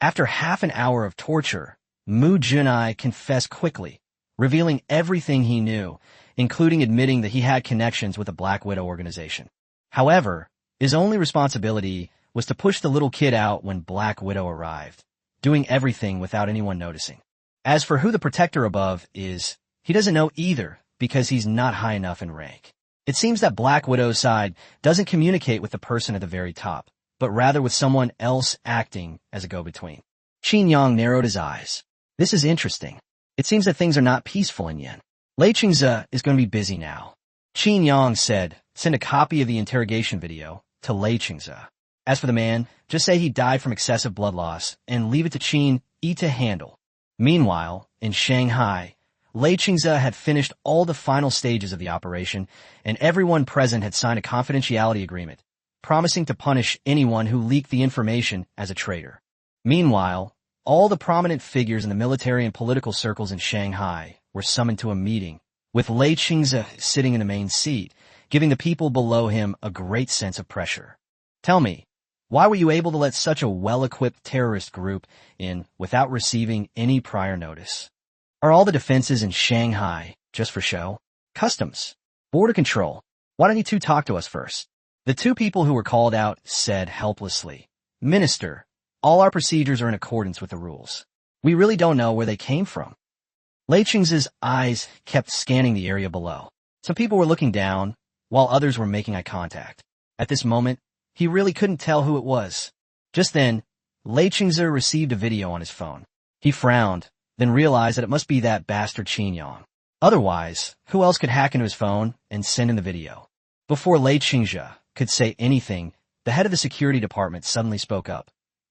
After half an hour of torture, Mu Junai confessed quickly, revealing everything he knew, including admitting that he had connections with the Black Widow organization. However, his only responsibility was to push the little kid out when Black Widow arrived, doing everything without anyone noticing. As for who the protector above is, he doesn't know either because he's not high enough in rank. It seems that Black Widow's side doesn't communicate with the person at the very top, but rather with someone else acting as a go-between. Chin Yang narrowed his eyes. This is interesting. It seems that things are not peaceful in Yen. Lei Qingze is going to be busy now. Chin Yang said, "Send a copy of the interrogation video to Lei Qingze. As for the man, just say he died from excessive blood loss and leave it to Chin Yi to handle." Meanwhile, in Shanghai, Lei Qingze had finished all the final stages of the operation, and everyone present had signed a confidentiality agreement, promising to punish anyone who leaked the information as a traitor. Meanwhile, all the prominent figures in the military and political circles in Shanghai were summoned to a meeting, with Lei Qingze sitting in the main seat, giving the people below him a great sense of pressure. "Tell me, why were you able to let such a well-equipped terrorist group in without receiving any prior notice? Are all the defenses in Shanghai just for show? Customs? Border control? Why don't you two talk to us first?" The two people who were called out said helplessly, "Minister, all our procedures are in accordance with the rules. We really don't know where they came from." Lei Qingze's eyes kept scanning the area below. Some people were looking down, while others were making eye contact. At this moment, he really couldn't tell who it was. Just then, Lei Qingze received a video on his phone. He frowned, then realized that it must be that bastard Chin Yang. Otherwise, who else could hack into his phone and send in the video? Before Lei Qingze could say anything, the head of the security department suddenly spoke up.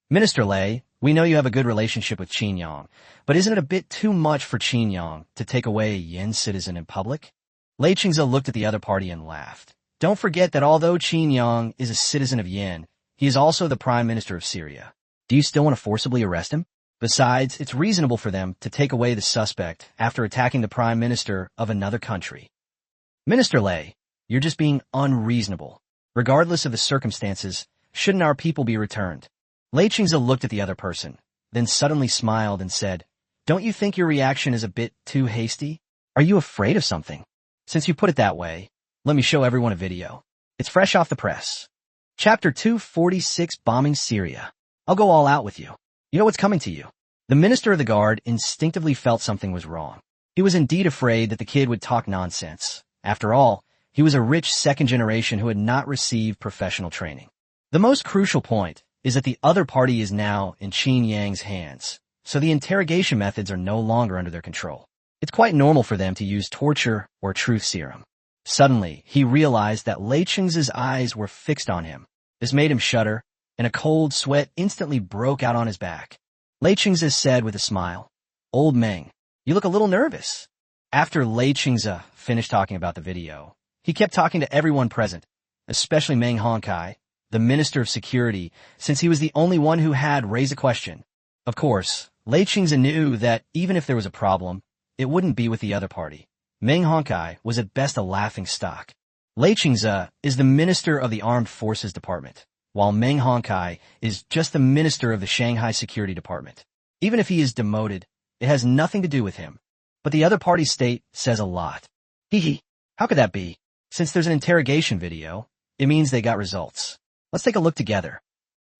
"Minister Lei, we know you have a good relationship with Chin Yang, but isn't it a bit too much for Chin Yang to take away a Yen citizen in public?" Lei Qingze looked at the other party and laughed. "Don't forget that although Chin Yang is a citizen of Yen, he is also the Prime Minister of Syria. Do you still want to forcibly arrest him? Besides, it's reasonable for them to take away the suspect after attacking the Prime Minister of another country." "Minister Lei, you're just being unreasonable. Regardless of the circumstances, shouldn't our people be returned?" Lei Qingze looked at the other person, then suddenly smiled and said, "Don't you think your reaction is a bit too hasty? Are you afraid of something? Since you put it that way, let me show everyone a video. It's fresh off the press. Chapter 246, Bombing Syria. I'll go all out with you. You know what's coming to you." The Minister of the Guard instinctively felt something was wrong. He was indeed afraid that the kid would talk nonsense. After all, he was a rich second generation who had not received professional training. The most crucial point is that the other party is now in Qin Yang's hands, so the interrogation methods are no longer under their control. It's quite normal for them to use torture or truth serum. Suddenly, he realized that Lei Cheng's eyes were fixed on him. This made him shudder, and a cold sweat instantly broke out on his back. Lei Cheng's said with a smile, "Old Meng, you look a little nervous." After Lei Cheng's finished talking about the video, he kept talking to everyone present, especially Meng Honkai, the Minister of Security, since he was the only one who had raised a question. Of course, Lei Cheng's knew that even if there was a problem, it wouldn't be with the other party. Meng Honkai was at best a laughing stock. Lei Cheng's is the Minister of the Armed Forces Department, while Meng Honkai is just the Minister of the Shanghai Security Department. Even if he is demoted, it has nothing to do with him. But the other party's state says a lot. Hee. How could that be? Since there's an interrogation video, it means they got results. Let's take a look together.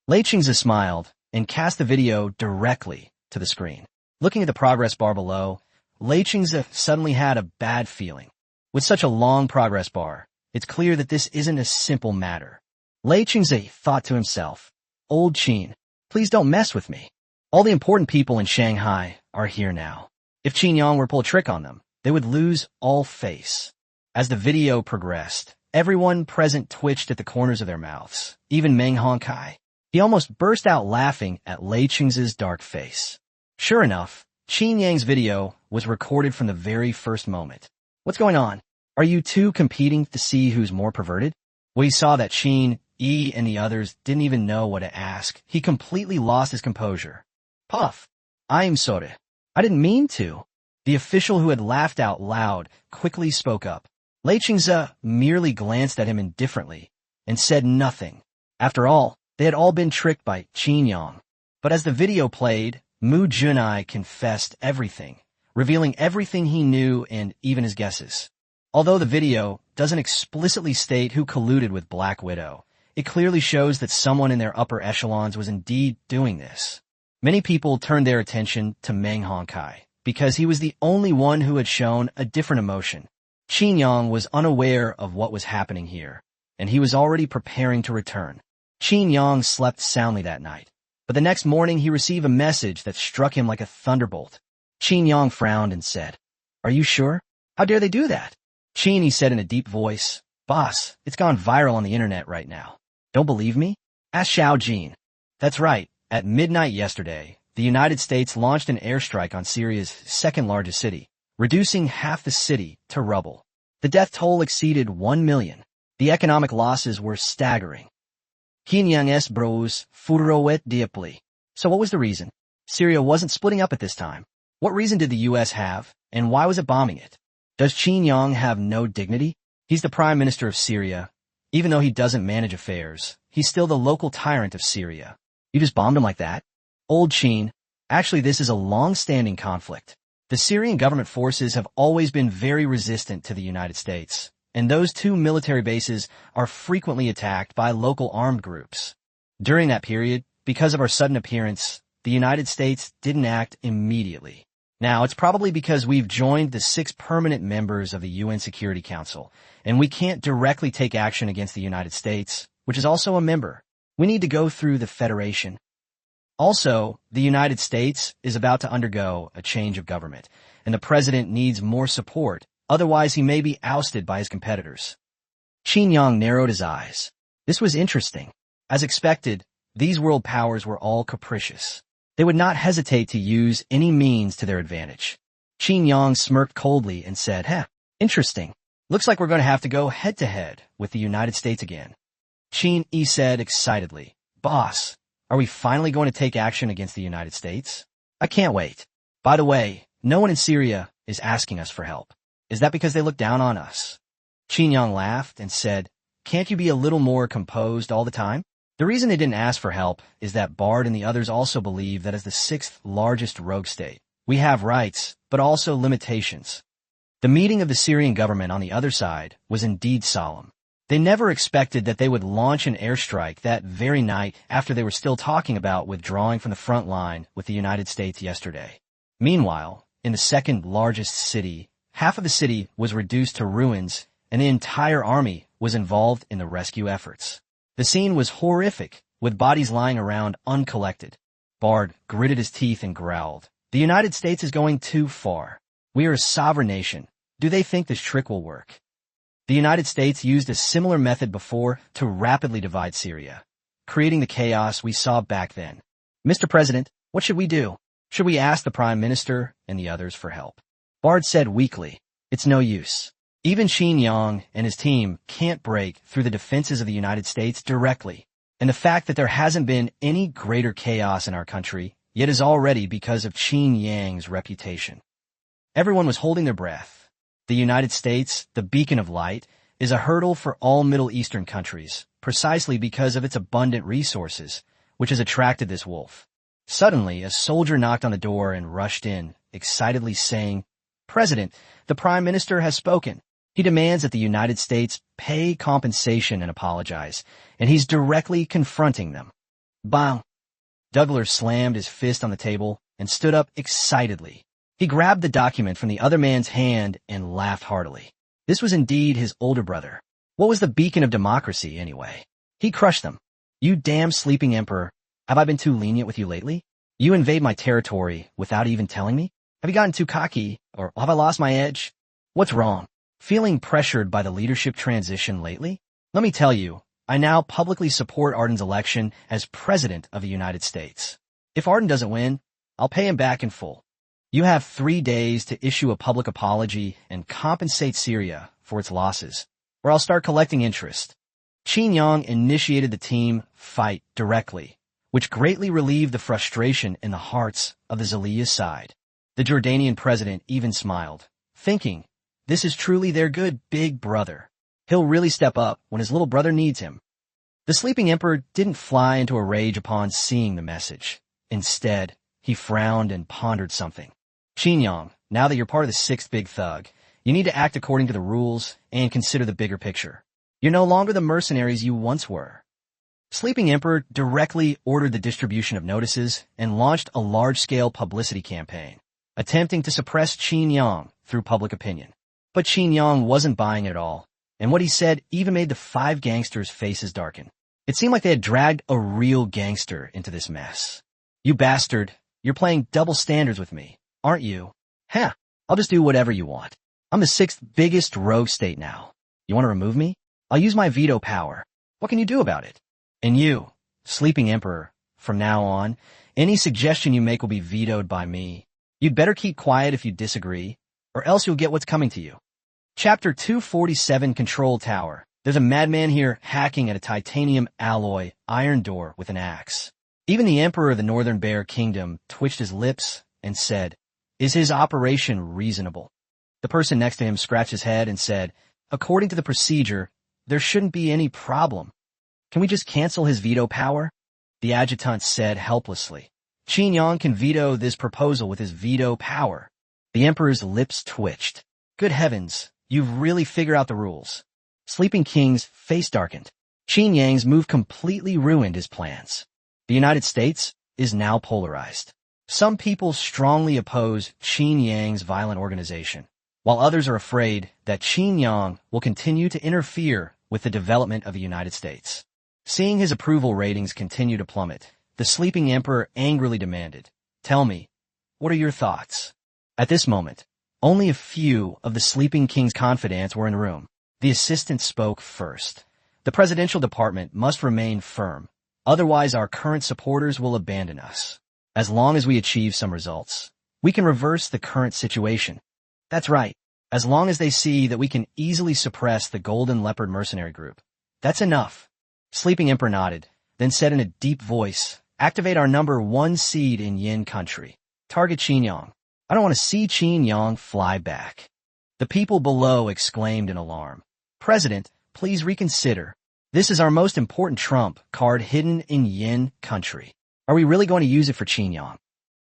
Lei Cheng's smiled and cast the video directly to the screen. Looking at the progress bar below, Lei Cheng's suddenly had a bad feeling. With such a long progress bar, it's clear that this isn't a simple matter. Lei Cheng's thought to himself, "Old Qin, please don't mess with me. All the important people in Shanghai are here now. If Qin Yang were to pull a trick on them, they would lose all face." As the video progressed, everyone present twitched at the corners of their mouths, even Meng Honkai. He almost burst out laughing at Lei Cheng's dark face. Sure enough, Qin Yang's video was recorded from the very first moment. "What's going on? Are you two competing to see who's more perverted?" Well, he saw that Qin, Yi, and the others didn't even know what to ask. He completely lost his composure. "Puff, I'm sorry. I didn't mean to." The official who had laughed out loud quickly spoke up. Lei Cheng's merely glanced at him indifferently and said nothing. After all, they had all been tricked by Qin Yang. But as the video played, Mu Junai confessed everything, revealing everything he knew and even his guesses. Although the video doesn't explicitly state who colluded with Black Widow, it clearly shows that someone in their upper echelons was indeed doing this. Many people turned their attention to Meng Honkai, because he was the only one who had shown a different emotion. Qin Yang was unaware of what was happening here, and he was already preparing to return. Qin Yang slept soundly that night, but the next morning he received a message that struck him like a thunderbolt. Qin Yang frowned and said, "Are you sure? How dare they do that?" "Qin," he said in a deep voice, "Boss, it's gone viral on the internet right now. Don't believe me? Ask Xiao Jin." That's right. At midnight yesterday, the United States launched an airstrike on Syria's second-largest city, reducing half the city to rubble. The death toll exceeded 1 million. The economic losses were staggering. Pyongyang's bros furoet deeply. So what was the reason? Syria wasn't splitting up at this time. What reason did the U.S. have, and why was it bombing it? Does Qin Yang have no dignity? He's the prime minister of Syria. Even though he doesn't manage affairs, he's still the local tyrant of Syria. You just bombed him like that? Old Qin, actually this is a long-standing conflict. The Syrian government forces have always been very resistant to the United States, and those two military bases are frequently attacked by local armed groups. During that period, because of our sudden appearance, the United States didn't act immediately. Now, it's probably because we've joined the 6 permanent members of the UN Security Council, and we can't directly take action against the United States, which is also a member. We need to go through the Federation. Also, the United States is about to undergo a change of government, and the president needs more support, otherwise he may be ousted by his competitors. Qin Yang narrowed his eyes. This was interesting. As expected, these world powers were all capricious. They would not hesitate to use any means to their advantage. Qin Yang smirked coldly and said, interesting. Looks like we're going to have to go head-to-head with the United States again. Qin Yi said excitedly, "Boss, are we finally going to take action against the United States? I can't wait. By the way, no one in Syria is asking us for help. Is that because they look down on us?" Qin Yang laughed and said, "Can't you be a little more composed all the time?" The reason they didn't ask for help is that Bard and the others also believe that as the 6th largest rogue state, we have rights, but also limitations. The meeting of the Syrian government on the other side was indeed solemn. They never expected that they would launch an airstrike that very night after they were still talking about withdrawing from the front line with the United States yesterday. Meanwhile, in the 2nd largest city, half of the city was reduced to ruins and the entire army was involved in the rescue efforts. The scene was horrific, with bodies lying around uncollected. Bard gritted his teeth and growled. The United States is going too far. We are a sovereign nation. Do they think this trick will work? The United States used a similar method before to rapidly divide Syria, creating the chaos we saw back then. Mr. President, what should we do? Should we ask the Prime Minister and the others for help? Bard said weakly. It's no use. Even Qin Yang and his team can't break through the defenses of the United States directly. And the fact that there hasn't been any greater chaos in our country yet is already because of Qin Yang's reputation. Everyone was holding their breath. The United States, the beacon of light, is a hurdle for all Middle Eastern countries, precisely because of its abundant resources, which has attracted this wolf. Suddenly, a soldier knocked on the door and rushed in, excitedly saying, President, the Prime Minister has spoken. He demands that the United States pay compensation and apologize, and he's directly confronting them. Bang! Douglas slammed his fist on the table and stood up excitedly. He grabbed the document from the other man's hand and laughed heartily. This was indeed his older brother. What was the beacon of democracy, anyway? He crushed them. You damn sleeping emperor, have I been too lenient with you lately? You invade my territory without even telling me? Have you gotten too cocky, or have I lost my edge? What's wrong? Feeling pressured by the leadership transition lately? Let me tell you, I now publicly support Arden's election as President of the United States. If Arden doesn't win, I'll pay him back in full. You have 3 days to issue a public apology and compensate Syria for its losses, or I'll start collecting interest. Qin Yang initiated the team fight directly, which greatly relieved the frustration in the hearts of the Zaliya side. The Jordanian president even smiled, thinking, this is truly their good big brother. He'll really step up when his little brother needs him. The sleeping emperor didn't fly into a rage upon seeing the message. Instead, he frowned and pondered something. Qin Yang, now that you're part of the sixth big thug, you need to act according to the rules and consider the bigger picture. You're no longer the mercenaries you once were. Sleeping Emperor directly ordered the distribution of notices and launched a large-scale publicity campaign, attempting to suppress Qin Yang through public opinion. But Qin Yang wasn't buying it at all, and what he said even made the 5 gangsters' faces darken. It seemed like they had dragged a real gangster into this mess. You bastard, you're playing double standards with me, aren't you? Heh, I'll just do whatever you want. I'm the 6th biggest rogue state now. You want to remove me? I'll use my veto power. What can you do about it? And you, Sleeping Emperor, from now on, any suggestion you make will be vetoed by me. You'd better keep quiet if you disagree, or else you'll get what's coming to you. Chapter 247 Control Tower. There's a madman here hacking at a titanium alloy iron door with an axe. Even the Emperor of the Northern Bear Kingdom twitched his lips and said, Is his operation reasonable? The person next to him scratched his head and said, According to the procedure, there shouldn't be any problem. Can we just cancel his veto power? The adjutant said helplessly. Qin Yang can veto this proposal with his veto power. The Emperor's lips twitched. Good heavens, you've really figured out the rules. Sleeping King's face darkened. Qin Yang's move completely ruined his plans. The United States is now polarized. Some people strongly oppose Qin Yang's violent organization, while others are afraid that Qin Yang will continue to interfere with the development of the United States. Seeing his approval ratings continue to plummet, the Sleeping Emperor angrily demanded, Tell me, what are your thoughts? At this moment, only a few of the Sleeping King's confidants were in the room. The assistant spoke first. The presidential department must remain firm, otherwise our current supporters will abandon us. As long as we achieve some results, we can reverse the current situation. That's right. As long as they see that we can easily suppress the Golden Leopard mercenary group. That's enough. Sleeping Emperor nodded, then said in a deep voice, Activate our number 1 seed in Yin country. Target Qin Yang. I don't want to see Qin Yang fly back. The people below exclaimed in alarm. President, please reconsider. This is our most important trump card hidden in Yin country. Are we really going to use it for Qin Yang?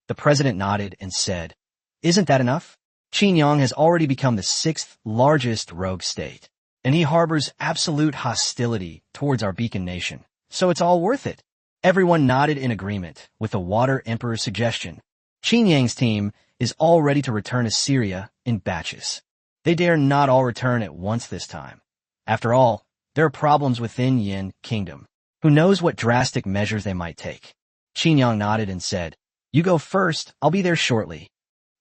The president nodded and said, Isn't that enough? Qin Yang has already become the 6th largest rogue state, and he harbors absolute hostility towards our beacon nation, so it's all worth it. Everyone nodded in agreement with the Water Emperor's suggestion. Qin Yang's team is all ready to return to Syria in batches. They dare not all return at once this time. After all, there are problems within Yin Kingdom. Who knows what drastic measures they might take? Qin Yang nodded and said, "You go first, I'll be there shortly."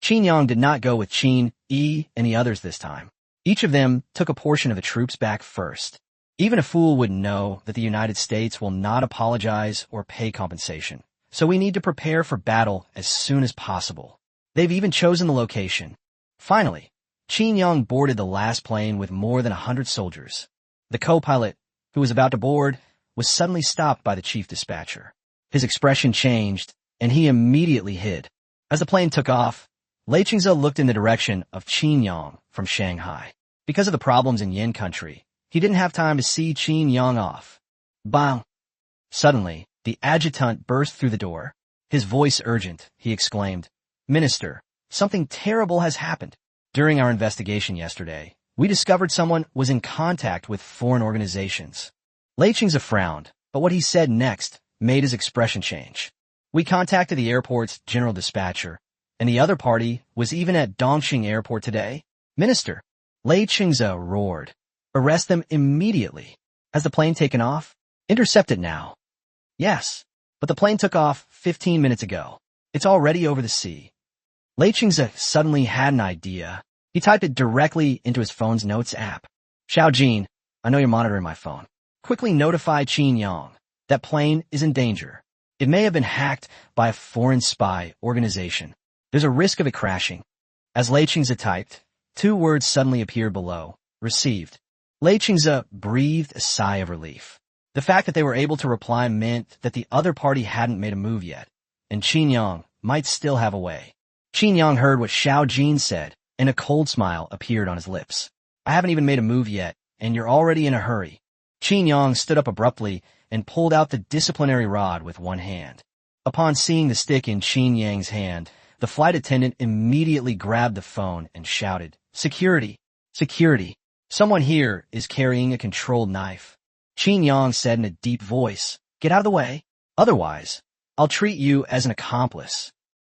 Qin Yang did not go with Qin, Yi, and the others this time. Each of them took a portion of the troops back first. Even a fool would know that the United States will not apologize or pay compensation, so we need to prepare for battle as soon as possible. They've even chosen the location. Finally, Qin Yang boarded the last plane with more than 100 soldiers. The co-pilot, who was about to board, was suddenly stopped by the chief dispatcher. His expression changed, and he immediately hid. As the plane took off, Lei Qingze looked in the direction of Qin Yang from Shanghai. Because of the problems in Yin country, he didn't have time to see Qin Yang off. Bang! Suddenly, the adjutant burst through the door. His voice urgent, he exclaimed, "Minister, something terrible has happened. During our investigation yesterday, we discovered someone was in contact with foreign organizations." Lei Qingze frowned, but what he said next made his expression change. "We contacted the airport's general dispatcher, and the other party was even at Dongqing Airport today." "Minister," Lei Qingze roared, "arrest them immediately." "Has the plane taken off?" "Intercept it now." "Yes, but the plane took off 15 minutes ago. It's already over the sea." Lei Qingze suddenly had an idea. He typed it directly into his phone's notes app. "Xiao Jin, I know you're monitoring my phone. Quickly notify Qin Yang. That plane is in danger. It may have been hacked by a foreign spy organization. There's a risk of it crashing." As Lei Qingze typed, 2 words suddenly appeared below. Received. Lei Qingze breathed a sigh of relief. The fact that they were able to reply meant that the other party hadn't made a move yet, and Qin Yang might still have a way. Qin Yang heard what Xiao Jin said, and a cold smile appeared on his lips. "I haven't even made a move yet, and you're already in a hurry." Qin Yang stood up abruptly and pulled out the disciplinary rod with one hand. Upon seeing the stick in Qin Yang's hand, the flight attendant immediately grabbed the phone and shouted, "Security! Security! Someone here is carrying a controlled knife." Qin Yang said in a deep voice, "Get out of the way. Otherwise, I'll treat you as an accomplice."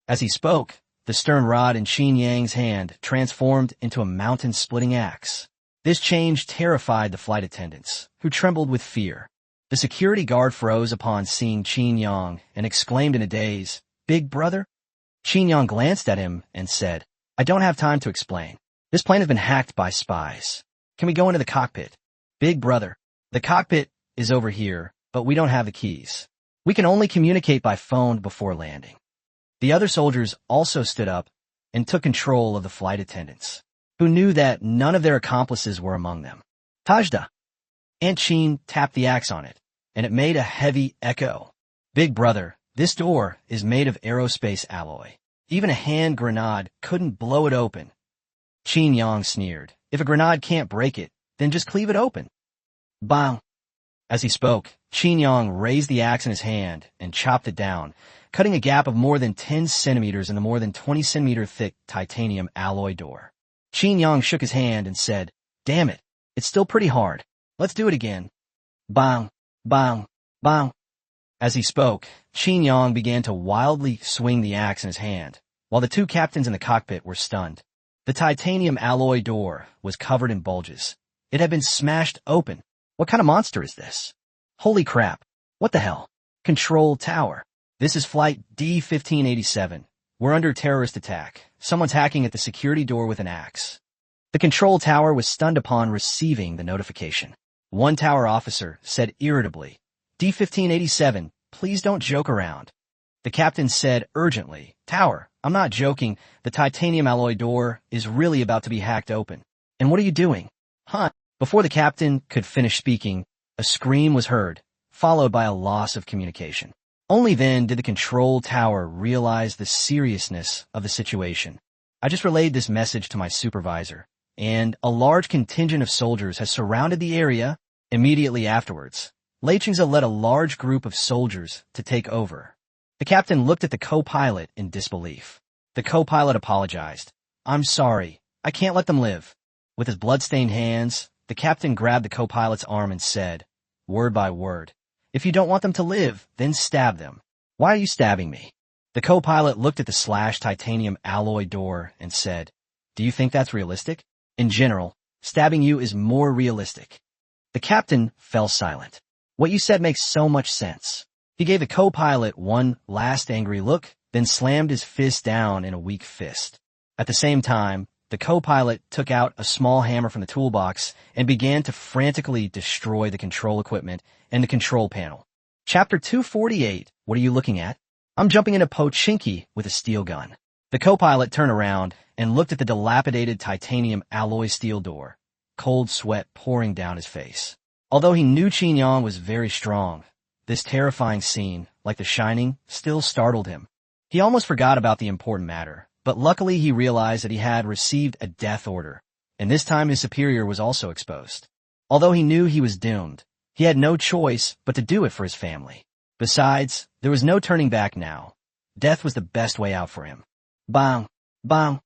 As he spoke, the stern rod in Qin Yang's hand transformed into a mountain-splitting axe. This change terrified the flight attendants, who trembled with fear. The security guard froze upon seeing Qin Yang and exclaimed in a daze, "Big brother?" Qin Yang glanced at him and said, "I don't have time to explain. This plane has been hacked by spies. Can we go into the cockpit?" "Big brother, the cockpit is over here, but we don't have the keys. We can only communicate by phone before landing." The other soldiers also stood up and took control of the flight attendants, who knew that none of their accomplices were among them. "Tajda!" Aunt Qin tapped the axe on it, and it made a heavy echo. "Big brother, this door is made of aerospace alloy. Even a hand grenade couldn't blow it open." Qin Yang sneered. "If a grenade can't break it, then just cleave it open." Bang! As he spoke, Qin Yang raised the axe in his hand and chopped it down, cutting a gap of more than 10 centimeters in the more than 20 centimeter thick titanium alloy door. Qin Yang shook his hand and said, "Damn it, it's still pretty hard. Let's do it again." Bang! Bang! Bang! As he spoke, Qin Yang began to wildly swing the axe in his hand, while the 2 captains in the cockpit were stunned. The titanium alloy door was covered in bulges. It had been smashed open. What kind of monster is this? Holy crap. What the hell? Control tower. This is flight D-1587. We're under terrorist attack. Someone's hacking at the security door with an axe. The control tower was stunned upon receiving the notification. One tower officer said irritably, "D-1587, please don't joke around." The captain said urgently, "Tower, I'm not joking. The titanium alloy door is really about to be hacked open." "And what are you doing?" "Huh?" Before the captain could finish speaking, a scream was heard, followed by a loss of communication. Only then did the control tower realize the seriousness of the situation. "I just relayed this message to my supervisor, and a large contingent of soldiers has surrounded the area." Immediately afterwards, Lei Qingze led a large group of soldiers to take over. The captain looked at the co-pilot in disbelief. The co-pilot apologized. "I'm sorry, I can't let them live." With his blood-stained hands, the captain grabbed the co-pilot's arm and said, word by word, "If you don't want them to live, then stab them." "Why are you stabbing me?" The co-pilot looked at the slashed titanium alloy door and said, "Do you think that's realistic?" "In general, stabbing you is more realistic." The captain fell silent. What you said makes so much sense. He gave the co-pilot one last angry look, then slammed his fist down in a weak fist. At the same time, the co-pilot took out a small hammer from the toolbox and began to frantically destroy the control equipment and the control panel. Chapter 248, what are you looking at? I'm jumping into Pochinki with a steel gun. The co-pilot turned around and looked at the dilapidated titanium alloy steel door, cold sweat pouring down his face. Although he knew Qin Yang was very strong, this terrifying scene, like The Shining, still startled him. He almost forgot about the important matter, but luckily he realized that he had received a death order, and this time his superior was also exposed. Although he knew he was doomed, he had no choice but to do it for his family. Besides, there was no turning back now. Death was the best way out for him. Bang! Bang!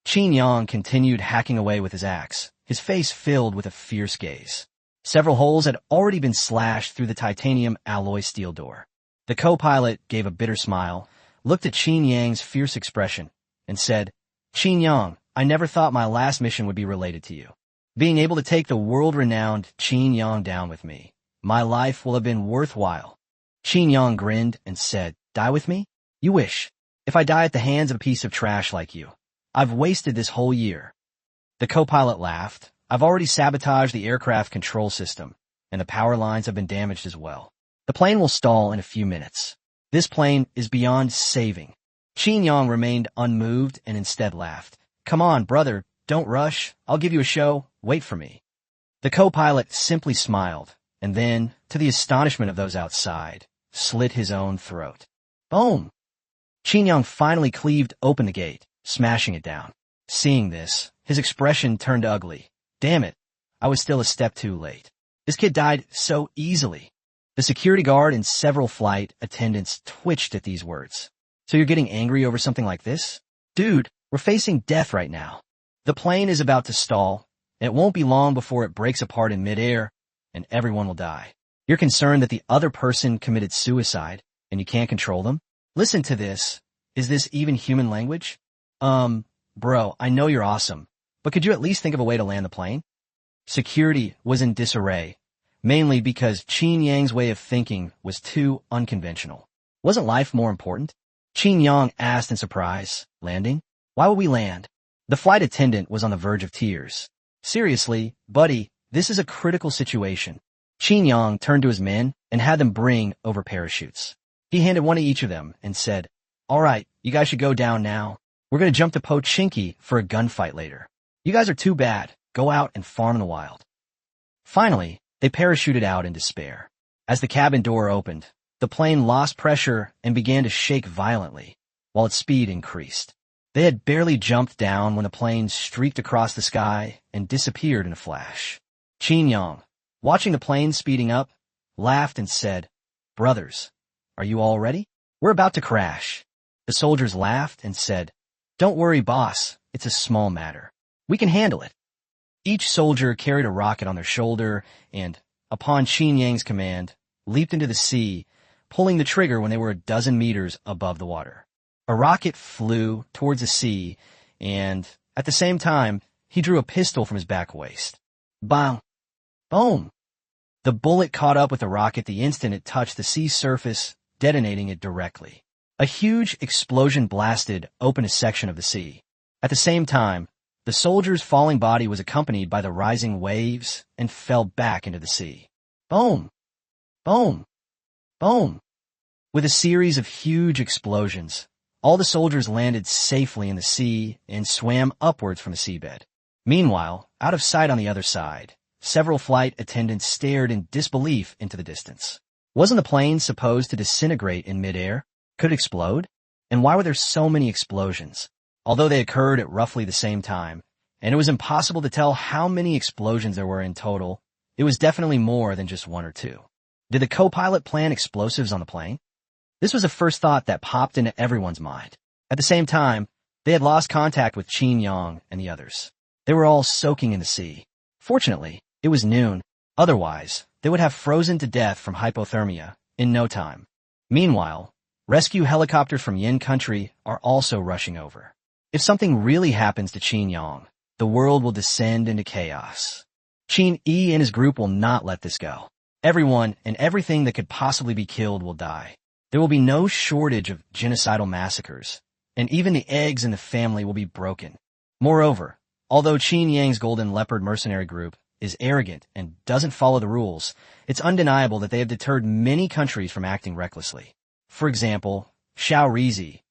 Qin Yang continued hacking away with his axe, his face filled with a fierce gaze. Several holes had already been slashed through the titanium alloy steel door. The co-pilot gave a bitter smile, looked at Qin Yang's fierce expression, and said, Qin Yang, I never thought my last mission would be related to you. Being able to take the world-renowned Qin Yang down with me, my life will have been worthwhile. Qin Yang grinned and said, Die with me? You wish. If I die at the hands of a piece of trash like you, I've wasted this whole year. The co-pilot laughed. I've already sabotaged the aircraft control system, and the power lines have been damaged as well. The plane will stall in a few minutes. This plane is beyond saving. Qin Yang remained unmoved and instead laughed. Come on, brother, don't rush. I'll give you a show. Wait for me. The co-pilot simply smiled, and then, to the astonishment of those outside, slit his own throat. Boom! Qin Yang finally cleaved open the gate, smashing it down. Seeing this, his expression turned ugly. Damn it, I was still a step too late. This kid died so easily. The security guard and several flight attendants twitched at these words. So you're getting angry over something like this? Dude, we're facing death right now. The plane is about to stall, and it won't be long before it breaks apart in midair, and everyone will die. You're concerned that the other person committed suicide, and you can't control them? Listen to this. Is this even human language? Bro, I know you're awesome, but could you at least think of a way to land the plane? Security was in disarray, mainly because Qin Yang's way of thinking was too unconventional. Wasn't life more important? Qin Yang asked in surprise. Landing? Why would we land? The flight attendant was on the verge of tears. Seriously, buddy, this is a critical situation. Qin Yang turned to his men and had them bring over parachutes. He handed one to each of them and said, All right, you guys should go down now. We're going to jump to Pochinki for a gunfight later. You guys are too bad. Go out and farm in the wild. Finally, they parachuted out in despair. As the cabin door opened, the plane lost pressure and began to shake violently, while its speed increased. They had barely jumped down when the plane streaked across the sky and disappeared in a flash. Qin Yang, watching the plane speeding up, laughed and said, Brothers, are you all ready? We're about to crash. The soldiers laughed and said, Don't worry, boss. It's a small matter. We can handle it. Each soldier carried a rocket on their shoulder and, upon Qin Yang's command, leaped into the sea, pulling the trigger when they were a dozen meters above the water. A rocket flew towards the sea, and, at the same time, he drew a pistol from his back waist. Bang! Boom! The bullet caught up with the rocket the instant it touched the sea surface, detonating it directly. A huge explosion blasted open a section of the sea. At the same time, the soldier's falling body was accompanied by the rising waves and fell back into the sea. Boom! Boom! Boom! With a series of huge explosions, all the soldiers landed safely in the sea and swam upwards from the seabed. Meanwhile, out of sight on the other side, several flight attendants stared in disbelief into the distance. Wasn't the plane supposed to disintegrate in midair? Could it explode? And why were there so many explosions? Although they occurred at roughly the same time, and it was impossible to tell how many explosions there were in total, it was definitely more than just one or two. Did the co-pilot plant explosives on the plane? This was the first thought that popped into everyone's mind. At the same time, they had lost contact with Qin Yang and the others. They were all soaking in the sea. Fortunately, it was noon. Otherwise, they would have frozen to death from hypothermia in no time. Meanwhile, rescue helicopters from Yin country are also rushing over. If something really happens to Qin Yang, the world will descend into chaos. Qin Yi and his group will not let this go. Everyone and everything that could possibly be killed will die. There will be no shortage of genocidal massacres, and even the eggs in the family will be broken. Moreover, although Qin Yang's Golden Leopard mercenary group is arrogant and doesn't follow the rules, it's undeniable that they have deterred many countries from acting recklessly. For example, Xiao Rizi.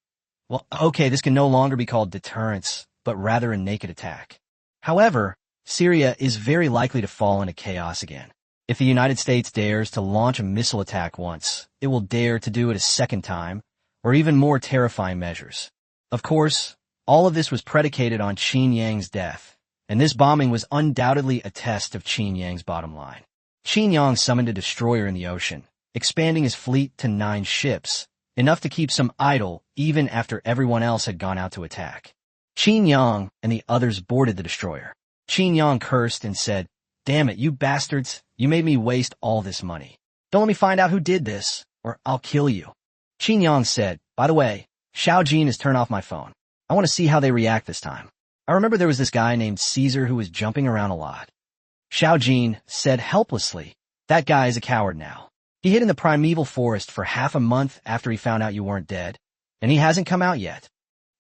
Well, okay, this can no longer be called deterrence, but rather a naked attack. However, Syria is very likely to fall into chaos again. If the United States dares to launch a missile attack once, it will dare to do it a second time, or even more terrifying measures. Of course, all of this was predicated on Qin Yang's death, and this bombing was undoubtedly a test of Qin Yang's bottom line. Qin Yang summoned a destroyer in the ocean, expanding his fleet to 9 ships, enough to keep some idle even after everyone else had gone out to attack. Qin Yang and the others boarded the destroyer. Qin Yang cursed and said, "Damn it, you bastards, you made me waste all this money. Don't let me find out who did this, or I'll kill you." Qin Yang said, "By the way, Xiao Jin has turned off my phone. I want to see how they react this time. I remember there was this guy named Caesar who was jumping around a lot." Xiao Jin said helplessly, "That guy is a coward now. He hid in the primeval forest for half a month after he found out you weren't dead, and he hasn't come out yet.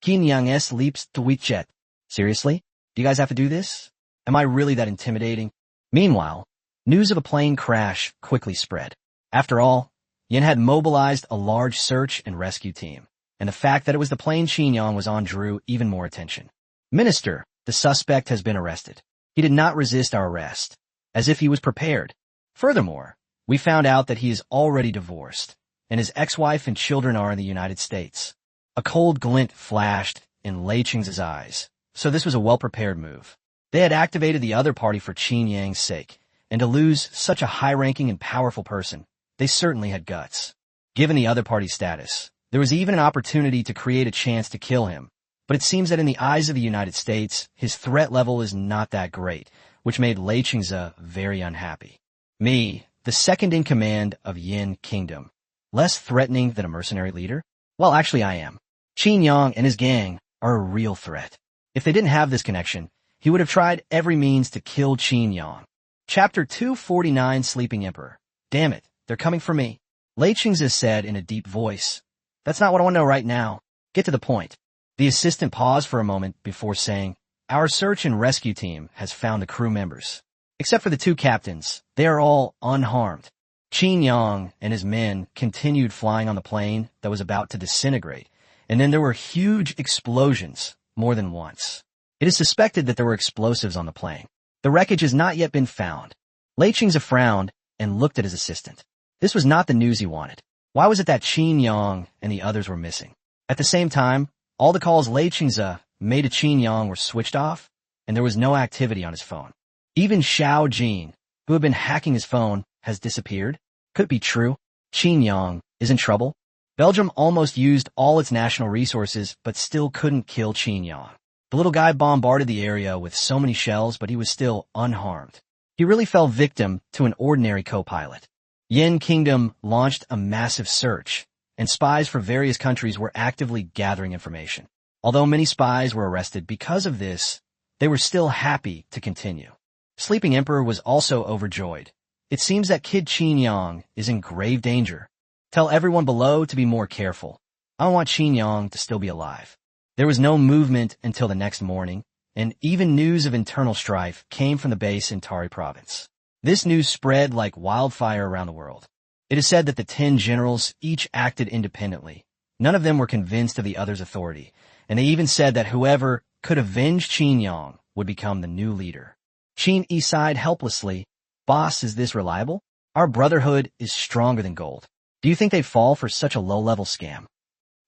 Qin Yang s leaps to WeChat. Seriously? Do you guys have to do this? Am I really that intimidating?" Meanwhile, news of a plane crash quickly spread. After all, Yin had mobilized a large search and rescue team, and the fact that it was the plane Qin Yang was on drew even more attention. "Minister, the suspect has been arrested. He did not resist our arrest, as if he was prepared. Furthermore, we found out that he is already divorced, and his ex-wife and children are in the United States." A cold glint flashed in Lei Qing's eyes, so this was a well-prepared move. They had activated the other party for Qin Yang's sake, and to lose such a high-ranking and powerful person, they certainly had guts. Given the other party's status, there was even an opportunity to create a chance to kill him, but it seems that in the eyes of the United States, his threat level is not that great, which made Lei Qingze very unhappy. "Me, the second in command of Yin Kingdom, less threatening than a mercenary leader? Well, actually I am. Qin Yang and his gang are a real threat. If they didn't have this connection, he would have tried every means to kill Qin Yang." Chapter 249, Sleeping Emperor. "Damn it, they're coming for me." Lei Qingze said in a deep voice. "That's not what I want to know right now. Get to the point." The assistant paused for a moment before saying, "Our search and rescue team has found the crew members. Except for the 2 captains, they are all unharmed." Qin Yang and his men continued flying on the plane that was about to disintegrate, and then there were huge explosions more than once. It is suspected that there were explosives on the plane. The wreckage has not yet been found. Lei Qingze frowned and looked at his assistant. This was not the news he wanted. Why was it that Qin Yang and the others were missing? At the same time, all the calls Lei Qingze made to Qin Yang were switched off, and there was no activity on his phone. Even Xiao Jin, who had been hacking his phone, has disappeared. Could it be true? Qin Yang is in trouble? Belgium almost used all its national resources, but still couldn't kill Qin Yang. The little guy bombarded the area with so many shells, but he was still unharmed. He really fell victim to an ordinary co-pilot. Yin Kingdom launched a massive search, and spies for various countries were actively gathering information. Although many spies were arrested because of this, they were still happy to continue. Sleeping Emperor was also overjoyed. It seems that Kid Qin Yang is in grave danger. Tell everyone below to be more careful. I want Qin Yang to still be alive. There was no movement until the next morning, and even news of internal strife came from the base in Tari province. This news spread like wildfire around the world. It is said that the 10 generals each acted independently. None of them were convinced of the other's authority, and they even said that whoever could avenge Qin Yang would become the new leader. Qin Yi sighed helplessly. "Boss, is this reliable? Our brotherhood is stronger than gold. Do you think they'd fall for such a low-level scam?"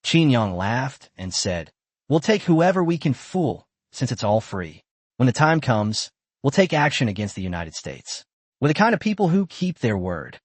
Qin Yang laughed and said, "We'll take whoever we can fool, since it's all free. When the time comes, we'll take action against the United States. We're the kind of people who keep their word."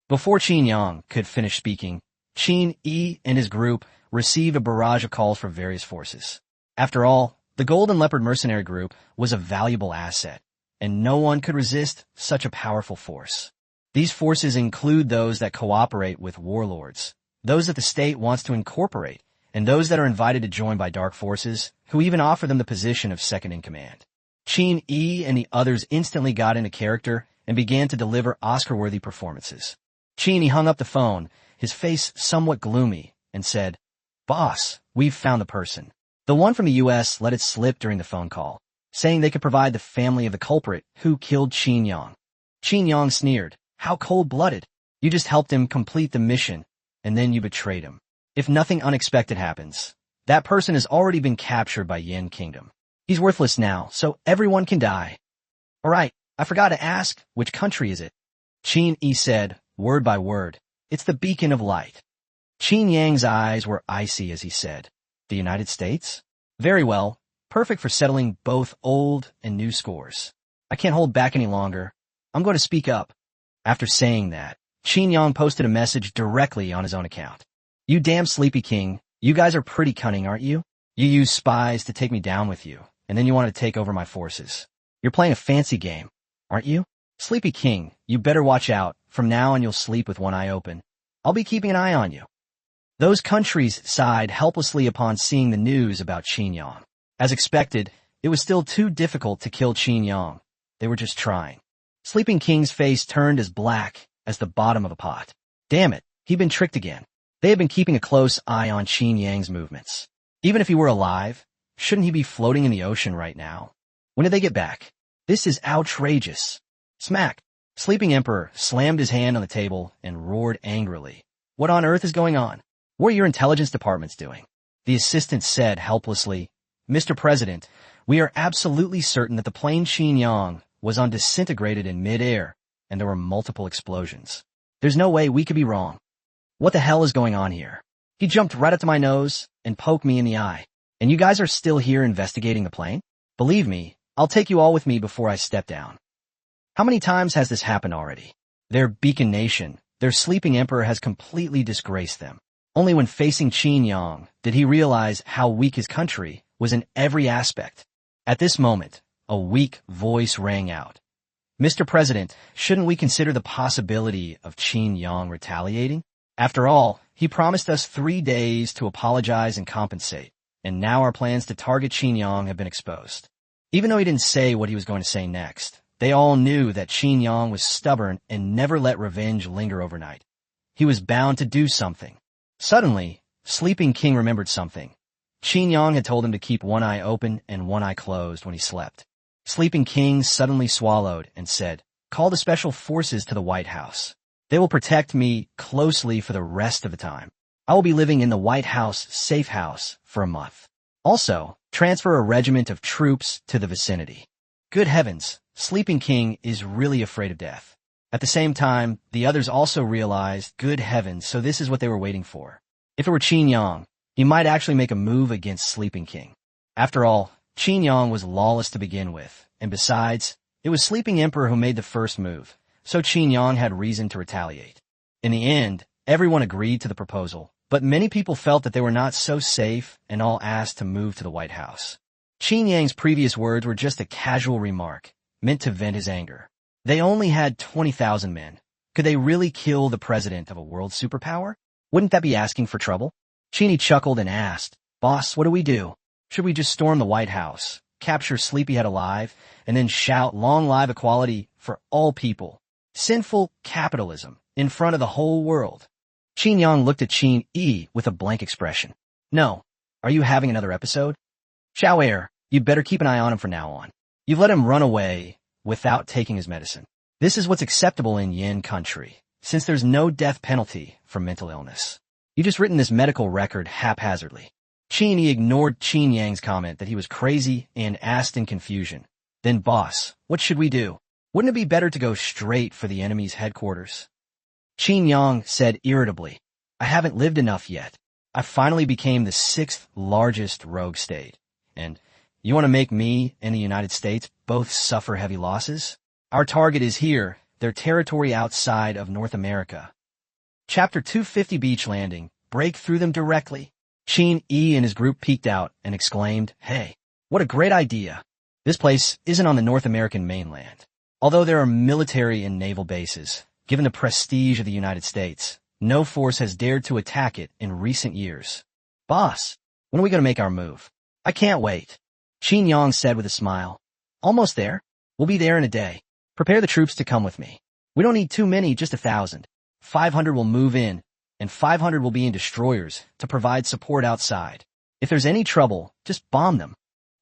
Before Qin Yang could finish speaking, Qin Yi and his group received a barrage of calls from various forces. After all, the Golden Leopard mercenary group was a valuable asset, and no one could resist such a powerful force. These forces include those that cooperate with warlords, those that the state wants to incorporate, and those that are invited to join by dark forces, who even offer them the position of second in command. Qin Yi and the others instantly got into character and began to deliver Oscar-worthy performances. Cheney hung up the phone, his face somewhat gloomy, and said, "Boss, we've found the person." The one from the U.S. let it slip during the phone call, saying they could provide the family of the culprit who killed Qin Yang. Qin Yang sneered, "How cold-blooded. You just helped him complete the mission, and then you betrayed him. If nothing unexpected happens, that person has already been captured by Yin Kingdom. He's worthless now, so everyone can die." "All right, I forgot to ask, which country is it?" Qin Yi said, word by word, "It's the beacon of light." Qin Yang's eyes were icy as he said, "The United States? Very well, perfect for settling both old and new scores. I can't hold back any longer. I'm going to speak up." After saying that, Qin Yang posted a message directly on his own account. "You damn sleepy king, you guys are pretty cunning, aren't you? You use spies to take me down with you, and then you want to take over my forces. You're playing a fancy game, aren't you? Sleepy king, you better watch out. From now on you'll sleep with one eye open. I'll be keeping an eye on you." Those countries sighed helplessly upon seeing the news about Qin Yang. As expected, it was still too difficult to kill Qin Yang. They were just trying. Sleeping King's face turned as black as the bottom of a pot. Damn it, he'd been tricked again. They had been keeping a close eye on Qin Yang's movements. Even if he were alive, shouldn't he be floating in the ocean right now? When did they get back? This is outrageous. Smack! Sleeping Emperor slammed his hand on the table and roared angrily. "What on earth is going on? What are your intelligence departments doing?" The assistant said helplessly, "Mr. President, we are absolutely certain that the plane Qin Yang was disintegrated in mid-air, and there were multiple explosions. There's no way we could be wrong. What the hell is going on here? He jumped right up to my nose and poked me in the eye. And you guys are still here investigating the plane? Believe me, I'll take you all with me before I step down." How many times has this happened already? Their beacon nation, their sleeping emperor has completely disgraced them. Only when facing Qin Yang did he realize how weak his country was in every aspect. At this moment, a weak voice rang out. "Mr. President, shouldn't we consider the possibility of Qin Yang retaliating? After all, he promised us 3 days to apologize and compensate, and now our plans to target Qin Yang have been exposed." Even though he didn't say what he was going to say next, they all knew that Qin Yang was stubborn and never let revenge linger overnight. He was bound to do something. Suddenly, Sleeping King remembered something. Qin Yang had told him to keep one eye open and one eye closed when he slept. Sleeping King suddenly swallowed and said, "Call the special forces to the White House. They will protect me closely for the rest of the time. I will be living in the White House safe house for a month. Also, transfer a regiment of troops to the vicinity." Good heavens, Sleeping King is really afraid of death. At the same time, the others also realized, good heavens, so this is what they were waiting for. If it were Qin Yang, he might actually make a move against Sleeping King. After all, Qin Yang was lawless to begin with, and besides, it was Sleeping Emperor who made the first move, so Qin Yang had reason to retaliate. In the end, everyone agreed to the proposal, but many people felt that they were not so safe and all asked to move to the White House. Qin Yang's previous words were just a casual remark, meant to vent his anger. They only had 20,000 men. Could they really kill the president of a world superpower? Wouldn't that be asking for trouble? Cheney chuckled and asked, "Boss, what do we do? Should we just storm the White House, capture Sleepyhead alive, and then shout long live equality for all people? Sinful capitalism in front of the whole world?" Qin Yang looked at Qin Yi with a blank expression. "No. Are you having another episode? Xiao Air, you better keep an eye on him from now on. You've let him run away without taking his medicine. This is what's acceptable in Yin country, since there's no death penalty for mental illness. You just written this medical record haphazardly." Qin Yi ignored Qin Yang's comment that he was crazy and asked in confusion, "Then boss, what should we do? Wouldn't it be better to go straight for the enemy's headquarters?" Qin Yang said irritably, "I haven't lived enough yet. I finally became the 6th largest rogue state. And you want to make me and the United States both suffer heavy losses? Our target is here, their territory outside of North America. Chapter 250 Beach Landing, break through them directly." Qin Yi and his group peeked out and exclaimed, "Hey, what a great idea. This place isn't on the North American mainland. Although there are military and naval bases, given the prestige of the United States, no force has dared to attack it in recent years. Boss, when are we going to make our move? I can't wait." Qin Yang said with a smile, "Almost there. We'll be there in a day. Prepare the troops to come with me. We don't need too many, just 1,000. 500 will move in, and 500 will be in destroyers to provide support outside. If there's any trouble, just bomb them.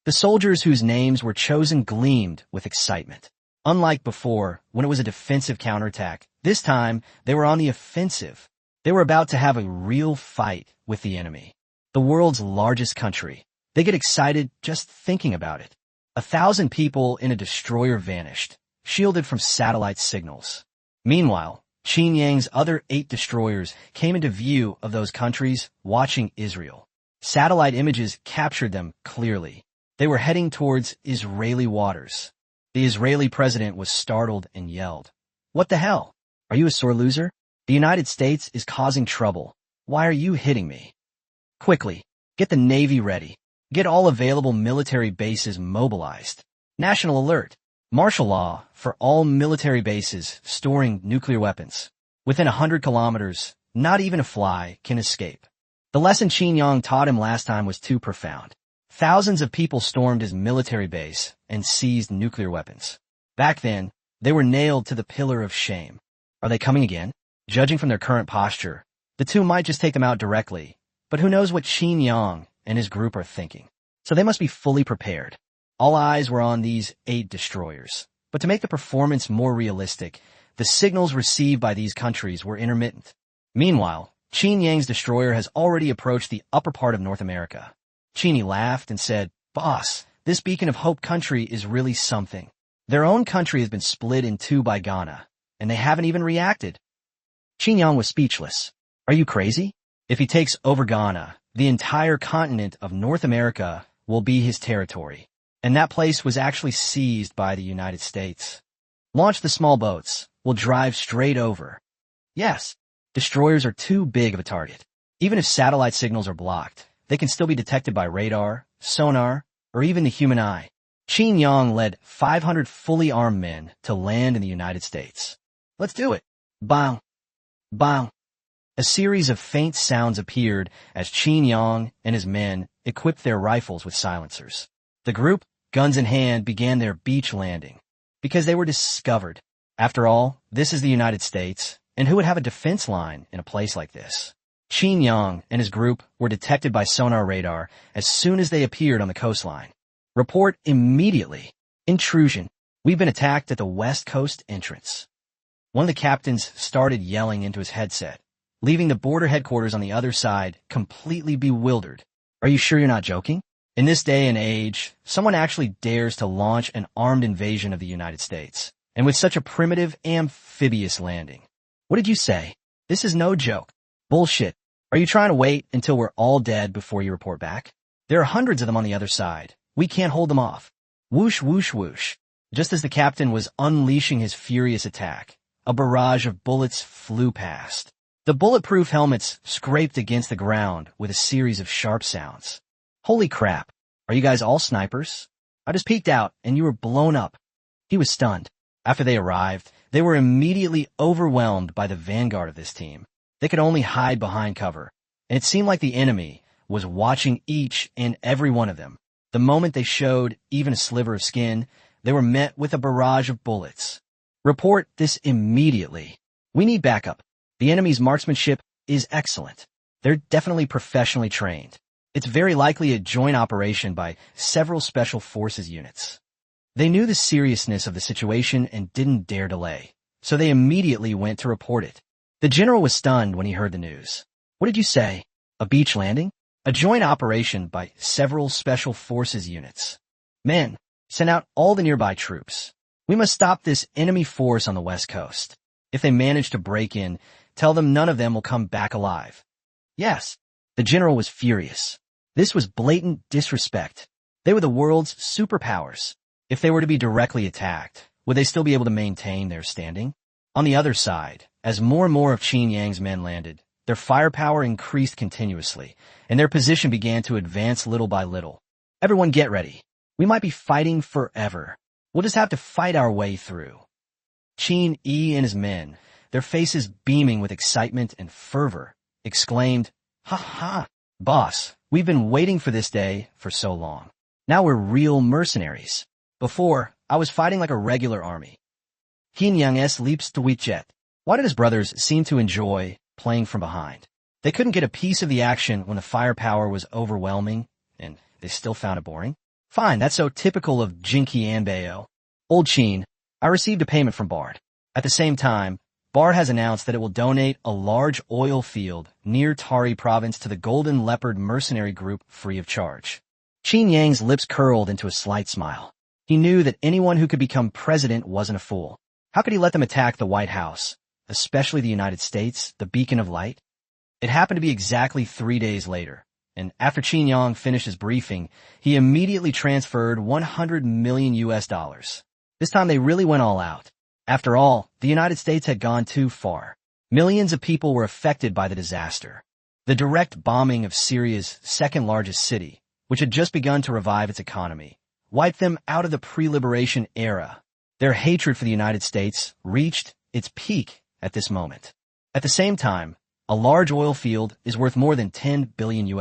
The soldiers whose names were chosen gleamed with excitement. Unlike before, when it was a defensive counterattack, this time they were on the offensive. They were about to have a real fight with the enemy. The world's largest country. They get excited just thinking about it. 1,000 people in a destroyer vanished, shielded from satellite signals. Meanwhile, Qin Yang's other 8 destroyers came into view of those countries watching Israel. Satellite images captured them clearly. They were heading towards Israeli waters. The Israeli president was startled and yelled, "What the hell? Are you a sore loser? The United States is causing trouble. Why are you hitting me? Quickly, get the Navy ready. Get all available military bases mobilized. National alert. Martial law for all military bases storing nuclear weapons. Within 100 kilometers, not even a fly can escape." The lesson Qin Yang taught him last time was too profound. Thousands of people stormed his military base and seized nuclear weapons. Back then, they were nailed to the pillar of shame. Are they coming again? Judging from their current posture, the two might just take them out directly, but who knows what Qin Yang and his group are thinking. So they must be fully prepared. All eyes were on these 8 destroyers. But to make the performance more realistic, the signals received by these countries were intermittent. Meanwhile, Qin Yang's destroyer has already approached the upper part of North America. Qin laughed and said, "Boss, this beacon of hope country is really something. Their own country has been split in 2 by Ghana, and they haven't even reacted." Qin Yang was speechless. Are you crazy? If he takes over Ghana, the entire continent of North America will be his territory. And that place was actually seized by the United States. Launch the small boats. We'll drive straight over. Yes, destroyers are too big of a target. Even if satellite signals are blocked, they can still be detected by radar, sonar, or even the human eye. Qin Yang led 500 fully armed men to land in the United States. Let's do it. Bang. Bang. A series of faint sounds appeared as Qin Yang and his men equipped their rifles with silencers. The group, guns in hand, began their beach landing. Because they were discovered. After all, this is the United States, and who would have a defense line in a place like this? Qin Yang and his group were detected by sonar radar as soon as they appeared on the coastline. Report immediately. Intrusion. We've been attacked at the West Coast entrance. One of the captains started yelling into his headset, leaving the border headquarters on the other side completely bewildered. Are you sure you're not joking? In this day and age, someone actually dares to launch an armed invasion of the United States, and with such a primitive, amphibious landing. What did you say? This is no joke. Bullshit. Are you trying to wait until we're all dead before you report back? There are hundreds of them on the other side. We can't hold them off. Whoosh, whoosh, whoosh. Just as the captain was unleashing his furious attack, a barrage of bullets flew past. The bulletproof helmets scraped against the ground with a series of sharp sounds. Holy crap. Are you guys all snipers? I just peeked out and you were blown up. He was stunned. After they arrived, they were immediately overwhelmed by the vanguard of this team. They could only hide behind cover, and it seemed like the enemy was watching each and every one of them. The moment they showed even a sliver of skin, they were met with a barrage of bullets. Report this immediately. We need backup. The enemy's marksmanship is excellent. They're definitely professionally trained. It's very likely a joint operation by several special forces units. They knew the seriousness of the situation and didn't dare delay, so they immediately went to report it. The general was stunned when he heard the news. What did you say? A beach landing? A joint operation by several special forces units. Men, send out all the nearby troops. We must stop this enemy force on the West Coast. If they manage to break in, tell them none of them will come back alive. Yes, the general was furious. This was blatant disrespect. They were the world's superpowers. If they were to be directly attacked, would they still be able to maintain their standing? On the other side, as more and more of Qin Yang's men landed, their firepower increased continuously, and their position began to advance little by little. Everyone get ready. We might be fighting forever. We'll just have to fight our way through. Qin Yi and his men, their faces beaming with excitement and fervor, exclaimed, "Ha ha! Boss, we've been waiting for this day for so long. Now we're real mercenaries. Before, I was fighting like a regular army. Young's leaps to Wichet. Why did his brothers seem to enjoy playing from behind? They couldn't get a piece of the action when the firepower was overwhelming, and they still found it boring. Fine, that's so typical of Jinky Anbeo. Old Chin, I received a payment from Bard. At the same time, Bard has announced that it will donate a large oil field near Tari province to the Golden Leopard mercenary group free of charge. Qin Yang's lips curled into a slight smile. He knew that anyone who could become president wasn't a fool. How could he let them attack the White House, especially the United States, the beacon of light? It happened to be exactly 3 days later, and after Qin Yang finished his briefing, he immediately transferred $100 million. This time they really went all out. After all, the United States had gone too far. Millions of people were affected by the disaster. The direct bombing of Syria's second-largest city, which had just begun to revive its economy, wiped them out of the pre-liberation era. Their hatred for the United States reached its peak at this moment. At the same time, a large oil field is worth more than $10 billion.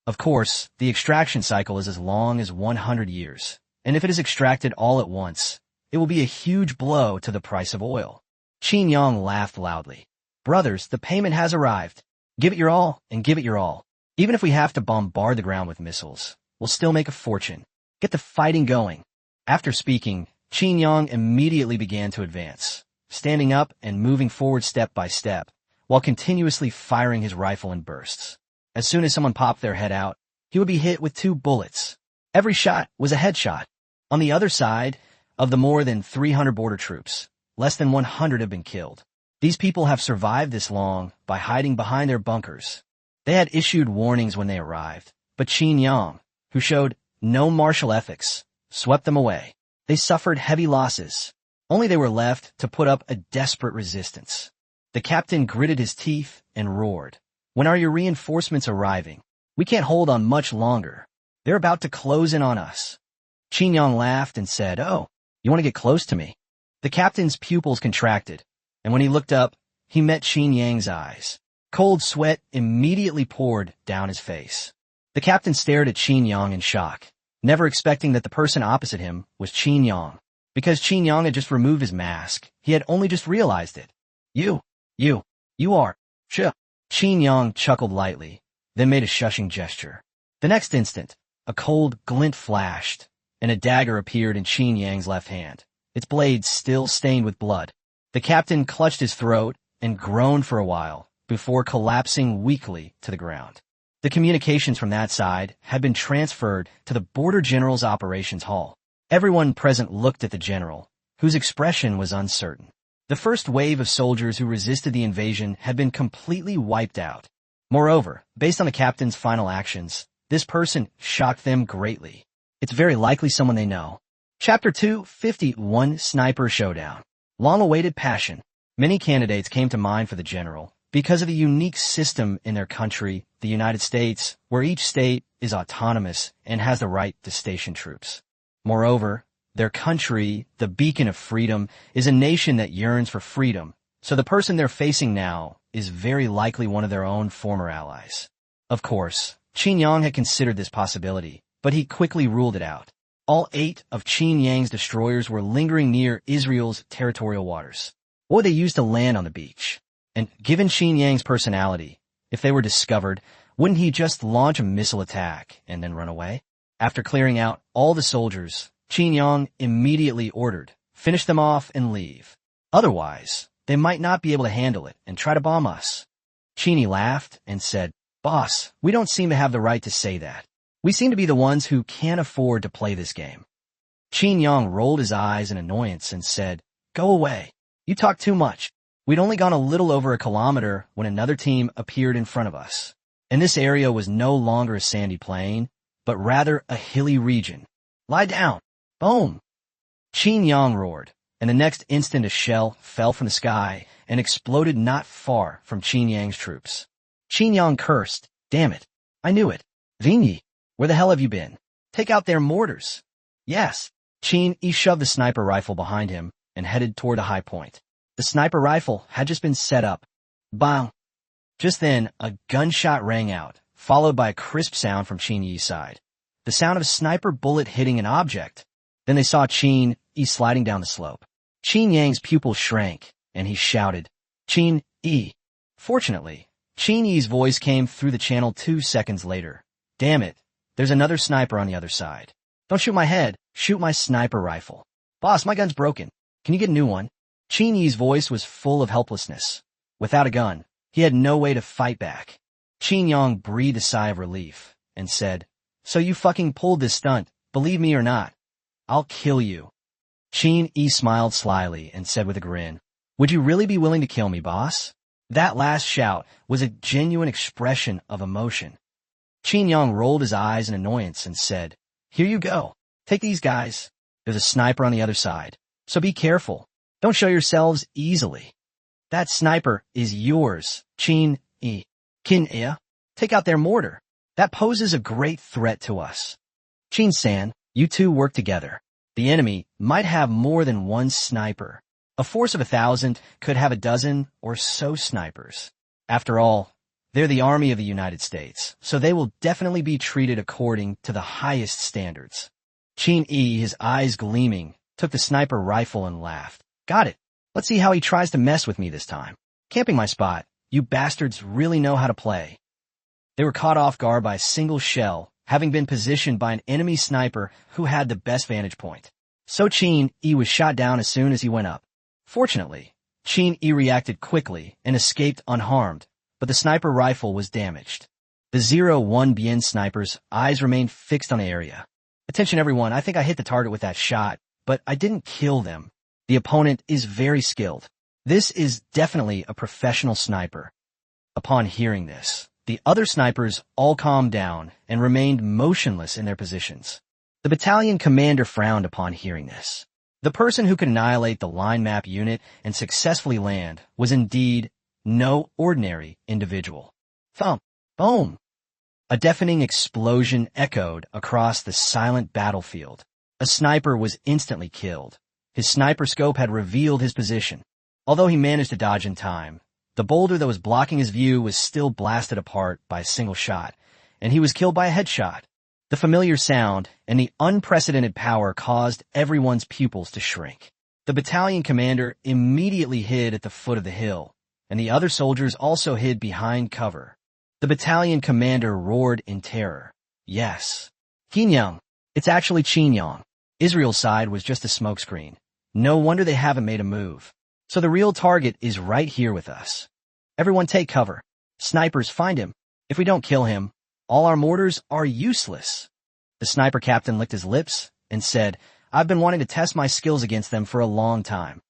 Of course, the extraction cycle is as long as 100 years, and if it is extracted all at once, it will be a huge blow to the price of oil. Qin Yang laughed loudly. Brothers, the payment has arrived. Give it your all, and give it your all. Even if we have to bombard the ground with missiles, we'll still make a fortune. Get the fighting going. After speaking, Qin Yang immediately began to advance, standing up and moving forward step by step, while continuously firing his rifle in bursts. As soon as someone popped their head out, he would be hit with 2 bullets. Every shot was a headshot. On the other side of the more than 300 border troops, less than 100 have been killed. These people have survived this long by hiding behind their bunkers. They had issued warnings when they arrived, but Qin Yang, who showed no martial ethics, swept them away. They suffered heavy losses. Only they were left to put up a desperate resistance. The captain gritted his teeth and roared. When are your reinforcements arriving? We can't hold on much longer. They're about to close in on us. Qin Yang laughed and said, Oh, you want to get close to me? The captain's pupils contracted, and when he looked up, he met Qin Yang's eyes. Cold sweat immediately poured down his face. The captain stared at Qin Yang in shock, never expecting that the person opposite him was Qin Yang. Because Qin Yang had just removed his mask, he had only just realized it. You are, Qin Yang chuckled lightly, then made a shushing gesture. The next instant, a cold glint flashed, and a dagger appeared in Qin Yang's left hand, its blade still stained with blood. The captain clutched his throat and groaned for a while before collapsing weakly to the ground. The communications from that side had been transferred to the Border General's Operations Hall. Everyone present looked at the general, whose expression was uncertain. The first wave of soldiers who resisted the invasion had been completely wiped out. Moreover, based on the captain's final actions, this person shocked them greatly. It's very likely someone they know. Chapter 251 Sniper Showdown. Long-awaited passion. Many candidates came to mind for the general because of the unique system in their country, the United States, where each state is autonomous and has the right to station troops. Moreover, their country, the beacon of freedom, is a nation that yearns for freedom, so the person they're facing now is very likely one of their own former allies. Of course, Qin Yang had considered this possibility, but he quickly ruled it out. All 8 of Qin Yang's destroyers were lingering near Israel's territorial waters. What would they use to land on the beach? And given Qin Yang's personality, if they were discovered, wouldn't he just launch a missile attack and then run away? After clearing out all the soldiers, Qin Yang immediately ordered, finish them off and leave. Otherwise, they might not be able to handle it and try to bomb us. Qin laughed and said, Boss, we don't seem to have the right to say that. We seem to be the ones who can't afford to play this game. Qin Yang rolled his eyes in annoyance and said, Go away. You talk too much. We'd only gone a little over a kilometer when another team appeared in front of us. And this area was no longer a sandy plain, but rather a hilly region. Lie down. Boom. Qin Yang roared, and the next instant a shell fell from the sky and exploded not far from Qin Yang's troops. Qin Yang cursed, Damn it. I knew it. Vinyi. Where the hell have you been? Take out their mortars. Yes. Qin shoved the sniper rifle behind him and headed toward a high point. The sniper rifle had just been set up. Bang. Just then, a gunshot rang out, followed by a crisp sound from Qin Yi's side. The sound of a sniper bullet hitting an object. Then they saw Qin Yi sliding down the slope. Qin Yang's pupil shrank, and he shouted, "Qin Yi." Fortunately, Qin Yi's voice came through the channel 2 seconds later. "Damn it, there's another sniper on the other side. Don't shoot my head, shoot my sniper rifle. Boss, my gun's broken. Can you get a new one?" Qin Yi's voice was full of helplessness. Without a gun, he had no way to fight back. Qin Yang breathed a sigh of relief and said, "So you fucking pulled this stunt, believe me or not. I'll kill you." Qin Yi smiled slyly and said with a grin, "Would you really be willing to kill me, boss?" That last shout was a genuine expression of emotion. Qin Yang rolled his eyes in annoyance and said, "Here you go. Take these guys. There's a sniper on the other side, so be careful. Don't show yourselves easily." "That sniper is yours, Qin Yi. Qin Yi, take out their mortar. That poses a great threat to us." "Qin-san, you two work together. The enemy might have more than one sniper. A force of 1,000 could have a dozen or so snipers. After all, they're the Army of the United States, so they will definitely be treated according to the highest standards." Qin Yi, his eyes gleaming, took the sniper rifle and laughed. "Got it. Let's see how he tries to mess with me this time. Camping my spot. You bastards really know how to play." They were caught off guard by a single shell, having been positioned by an enemy sniper who had the best vantage point. So Qin Yi was shot down as soon as he went up. Fortunately, Qin Yi reacted quickly and escaped unharmed, but the sniper rifle was damaged. The 01 Bien sniper's eyes remained fixed on the area. "Attention everyone, I think I hit the target with that shot, but I didn't kill them. The opponent is very skilled. This is definitely a professional sniper." Upon hearing this, the other snipers all calmed down and remained motionless in their positions. The battalion commander frowned upon hearing this. The person who could annihilate the line map unit and successfully land was indeed no ordinary individual. Thump! Boom! A deafening explosion echoed across the silent battlefield. A sniper was instantly killed. His sniper scope had revealed his position. Although he managed to dodge in time, the boulder that was blocking his view was still blasted apart by a single shot, and he was killed by a headshot. The familiar sound and the unprecedented power caused everyone's pupils to shrink. The battalion commander immediately hid at the foot of the hill, and the other soldiers also hid behind cover. The battalion commander roared in terror. "Yes. Qin Yang. It's actually Qin Yang. Israel's side was just a smokescreen. No wonder they haven't made a move. So the real target is right here with us. Everyone take cover. Snipers, find him. If we don't kill him, all our mortars are useless." The sniper captain licked his lips and said, "I've been wanting to test my skills against them for a long time.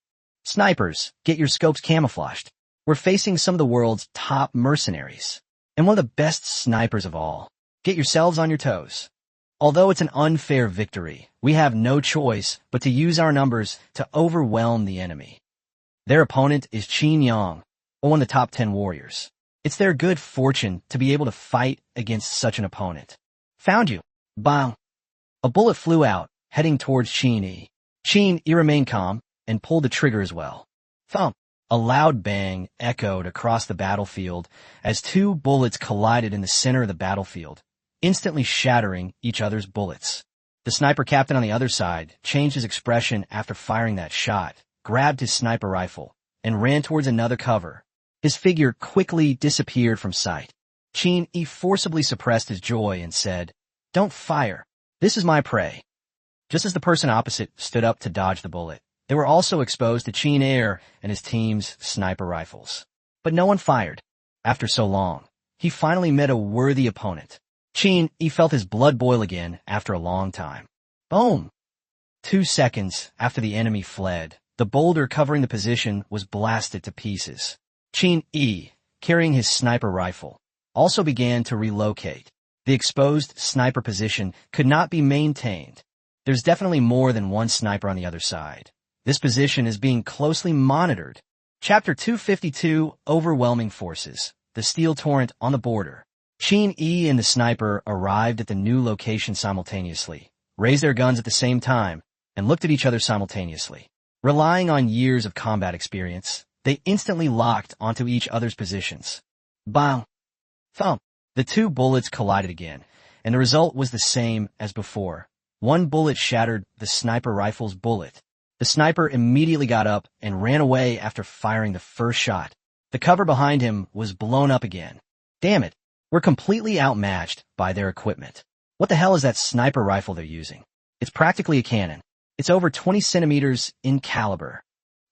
Snipers, get your scopes camouflaged. We're facing some of the world's top mercenaries, and one of the best snipers of all. Get yourselves on your toes. Although it's an unfair victory, we have no choice but to use our numbers to overwhelm the enemy." Their opponent is Qin Yang, one of the top 10 warriors. It's their good fortune to be able to fight against such an opponent. "Found you." Bang! A bullet flew out, heading towards Qin Yi. Qin Yi remained calm and pulled the trigger as well. Thump! A loud bang echoed across the battlefield as two bullets collided in the center of the battlefield, instantly shattering each other's bullets. The sniper captain on the other side changed his expression after firing that shot, grabbed his sniper rifle, and ran towards another cover. His figure quickly disappeared from sight. Qin Yi forcibly suppressed his joy and said, "Don't fire. This is my prey." Just as the person opposite stood up to dodge the bullet, they were also exposed to Qin Air and his team's sniper rifles. But no one fired. After so long, he finally met a worthy opponent. Qin Yi felt his blood boil again after a long time. Boom! 2 seconds after the enemy fled, the boulder covering the position was blasted to pieces. Qin Yi, carrying his sniper rifle, also began to relocate. The exposed sniper position could not be maintained. There's definitely more than one sniper on the other side. This position is being closely monitored. Chapter 252, Overwhelming Forces, the Steel Torrent on the Border. Qin Yi and the sniper arrived at the new location simultaneously, raised their guns at the same time, and looked at each other simultaneously. Relying on years of combat experience, they instantly locked onto each other's positions. Bang! Thump! The two bullets collided again, and the result was the same as before. One bullet shattered the sniper rifle's bullet. The sniper immediately got up and ran away after firing the first shot. The cover behind him was blown up again. Damn it, we're completely outmatched by their equipment. What the hell is that sniper rifle they're using? It's practically a cannon. It's over 20 centimeters in caliber.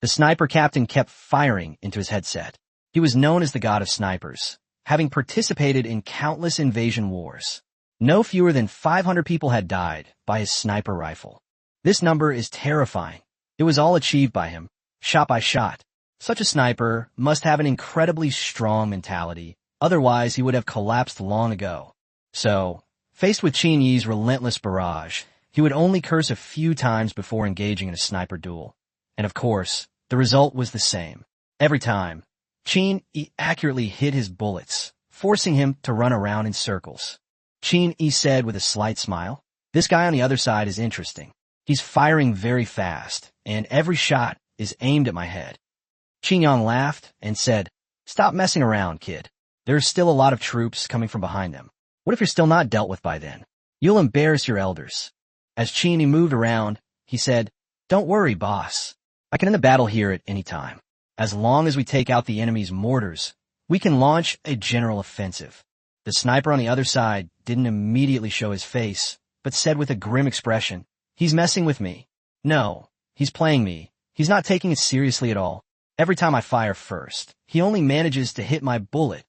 The sniper captain kept firing into his headset. He was known as the god of snipers, having participated in countless invasion wars. No fewer than 500 people had died by his sniper rifle. This number is terrifying. It was all achieved by him, shot by shot. Such a sniper must have an incredibly strong mentality, otherwise he would have collapsed long ago. So, faced with Qin Yi's relentless barrage, he would only curse a few times before engaging in a sniper duel. And of course, the result was the same. Every time, Qin Yi accurately hit his bullets, forcing him to run around in circles. Qin Yi said with a slight smile, "This guy on the other side is interesting. He's firing very fast, and every shot is aimed at my head." Qin Yang laughed and said, "Stop messing around, kid. There's still a lot of troops coming from behind them. What if you're still not dealt with by then? You'll embarrass your elders." As Qin Yi moved around, he said, "Don't worry, boss. I can end the battle here at any time. As long as we take out the enemy's mortars, we can launch a general offensive." The sniper on the other side didn't immediately show his face, but said with a grim expression, "He's messing with me. No, he's playing me. He's not taking it seriously at all. Every time I fire first, he only manages to hit my bullet."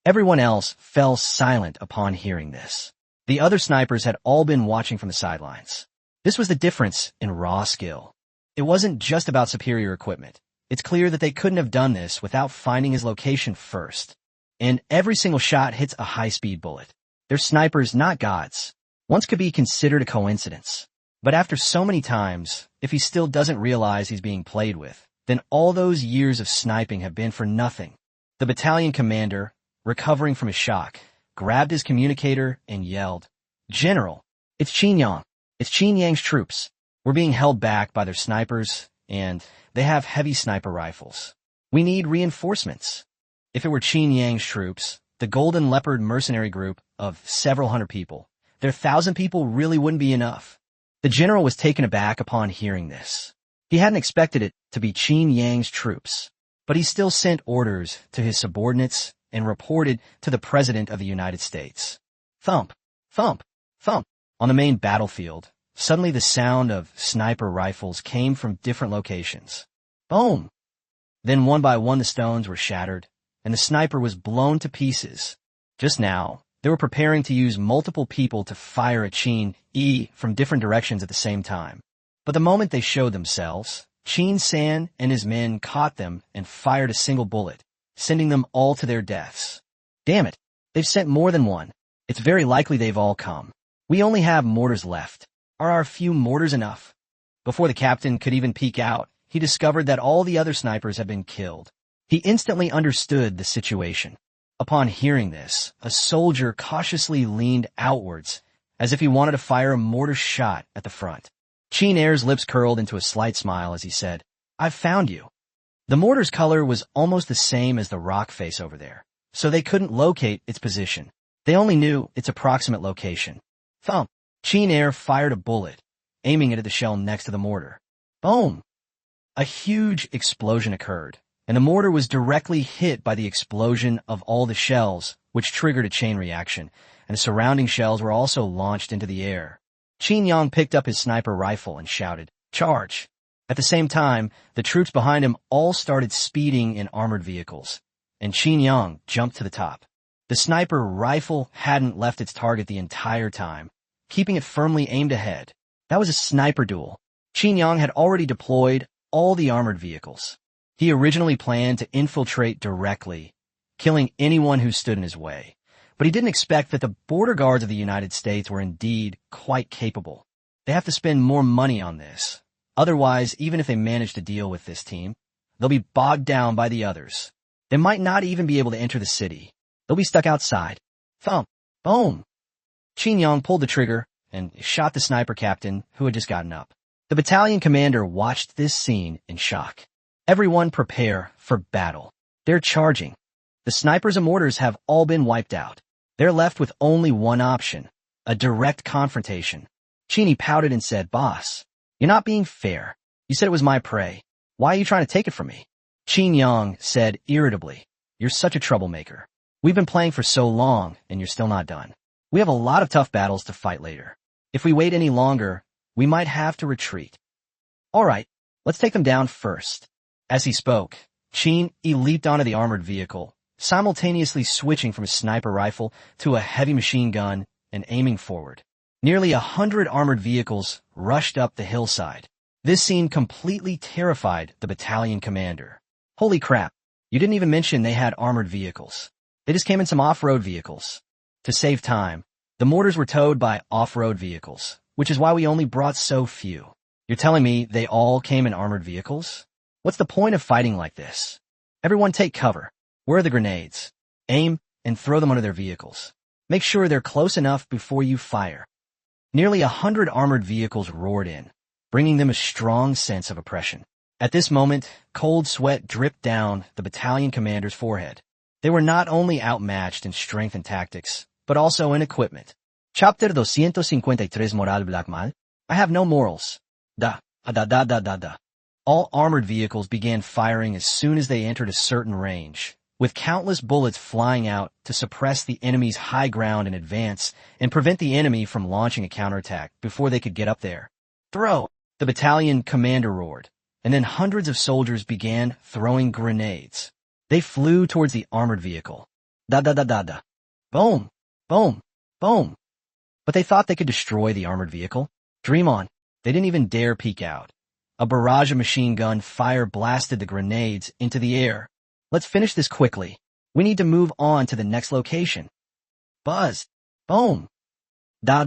Everyone else fell silent upon hearing this. The other snipers had all been watching from the sidelines. This was the difference in raw skill. It wasn't just about superior equipment. It's clear that they couldn't have done this without finding his location first. And every single shot hits a high-speed bullet. They're snipers, not gods. Once could be considered a coincidence. But after so many times, if he still doesn't realize he's being played with, then all those years of sniping have been for nothing. The battalion commander, recovering from his shock, grabbed his communicator and yelled, "General, it's Qin Yang. It's Qin Yang's troops. We're being held back by their snipers, and they have heavy sniper rifles. We need reinforcements." If it were Qin Yang's troops, the Golden Leopard mercenary group of several hundred people, their 1,000 people really wouldn't be enough. The general was taken aback upon hearing this. He hadn't expected it to be Qin Yang's troops, but he still sent orders to his subordinates and reported to the President of the United States. Thump, thump, thump. On the main battlefield, suddenly the sound of sniper rifles came from different locations. Boom! Then one by one the stones were shattered, and the sniper was blown to pieces. Just now, they were preparing to use multiple people to fire at Qin Yi from different directions at the same time. But the moment they showed themselves, Qin San and his men caught them and fired a single bullet, sending them all to their deaths. Damn it, they've sent more than one. It's very likely they've all come. We only have mortars left. Are our few mortars enough? Before the captain could even peek out, he discovered that all the other snipers had been killed. He instantly understood the situation. Upon hearing this, a soldier cautiously leaned outwards, as if he wanted to fire a mortar shot at the front. Qin Er's lips curled into a slight smile as he said, "I've found you." The mortar's color was almost the same as the rock face over there, so they couldn't locate its position. They only knew its approximate location. Thump! Qin Er fired a bullet, aiming it at the shell next to the mortar. Boom! A huge explosion occurred, and the mortar was directly hit by the explosion of all the shells, which triggered a chain reaction, and the surrounding shells were also launched into the air. Qin Yang picked up his sniper rifle and shouted, "Charge!" At the same time, the troops behind him all started speeding in armored vehicles, and Qin Yang jumped to the top. The sniper rifle hadn't left its target the entire time, keeping it firmly aimed ahead. That was a sniper duel. Qin Yang had already deployed all the armored vehicles. He originally planned to infiltrate directly, killing anyone who stood in his way. But he didn't expect that the border guards of the United States were indeed quite capable. They have to spend more money on this. Otherwise, even if they manage to deal with this team, they'll be bogged down by the others. They might not even be able to enter the city. They'll be stuck outside. Thump! Boom! Qin Yang pulled the trigger and shot the sniper captain who had just gotten up. The battalion commander watched this scene in shock. Everyone prepare for battle. They're charging. The snipers and mortars have all been wiped out. They're left with only one option, a direct confrontation. Qin Yi pouted and said, "Boss, you're not being fair. You said it was my prey. Why are you trying to take it from me? Qin Yang said irritably. You're such a troublemaker. We've been playing for so long, and you're still not done. We have a lot of tough battles to fight later. If we wait any longer, we might have to retreat. All right, let's take them down first. As he spoke, Qin Yi leaped onto the armored vehicle, simultaneously switching from his sniper rifle to a heavy machine gun and aiming forward. Nearly 100 armored vehicles rushed up the hillside. This scene completely terrified the battalion commander. Holy crap, you didn't even mention they had armored vehicles. They just came in some off-road vehicles. To save time, the mortars were towed by off-road vehicles, which is why we only brought so few. You're telling me they all came in armored vehicles? What's the point of fighting like this? Everyone take cover. Where are the grenades? Aim and throw them under their vehicles. Make sure they're close enough before you fire. Nearly 100 armored vehicles roared in, bringing them a strong sense of oppression. At this moment, cold sweat dripped down the battalion commander's forehead. They were not only outmatched in strength and tactics, but also in equipment. Chapter 253 Moral Blackmal. I have no morals. Da. All armored vehicles began firing as soon as they entered a certain range, with countless bullets flying out to suppress the enemy's high ground in advance and prevent the enemy from launching a counterattack before they could get up there. Throw! The battalion commander roared, and then hundreds of soldiers began throwing grenades. They flew towards the armored vehicle. Da. Boom! Boom! Boom! But they thought they could destroy the armored vehicle. Dream on. They didn't even dare peek out. A barrage of machine gun fire blasted the grenades into the air. Let's finish this quickly. We need to move on to the next location. Buzz! Boom! Da.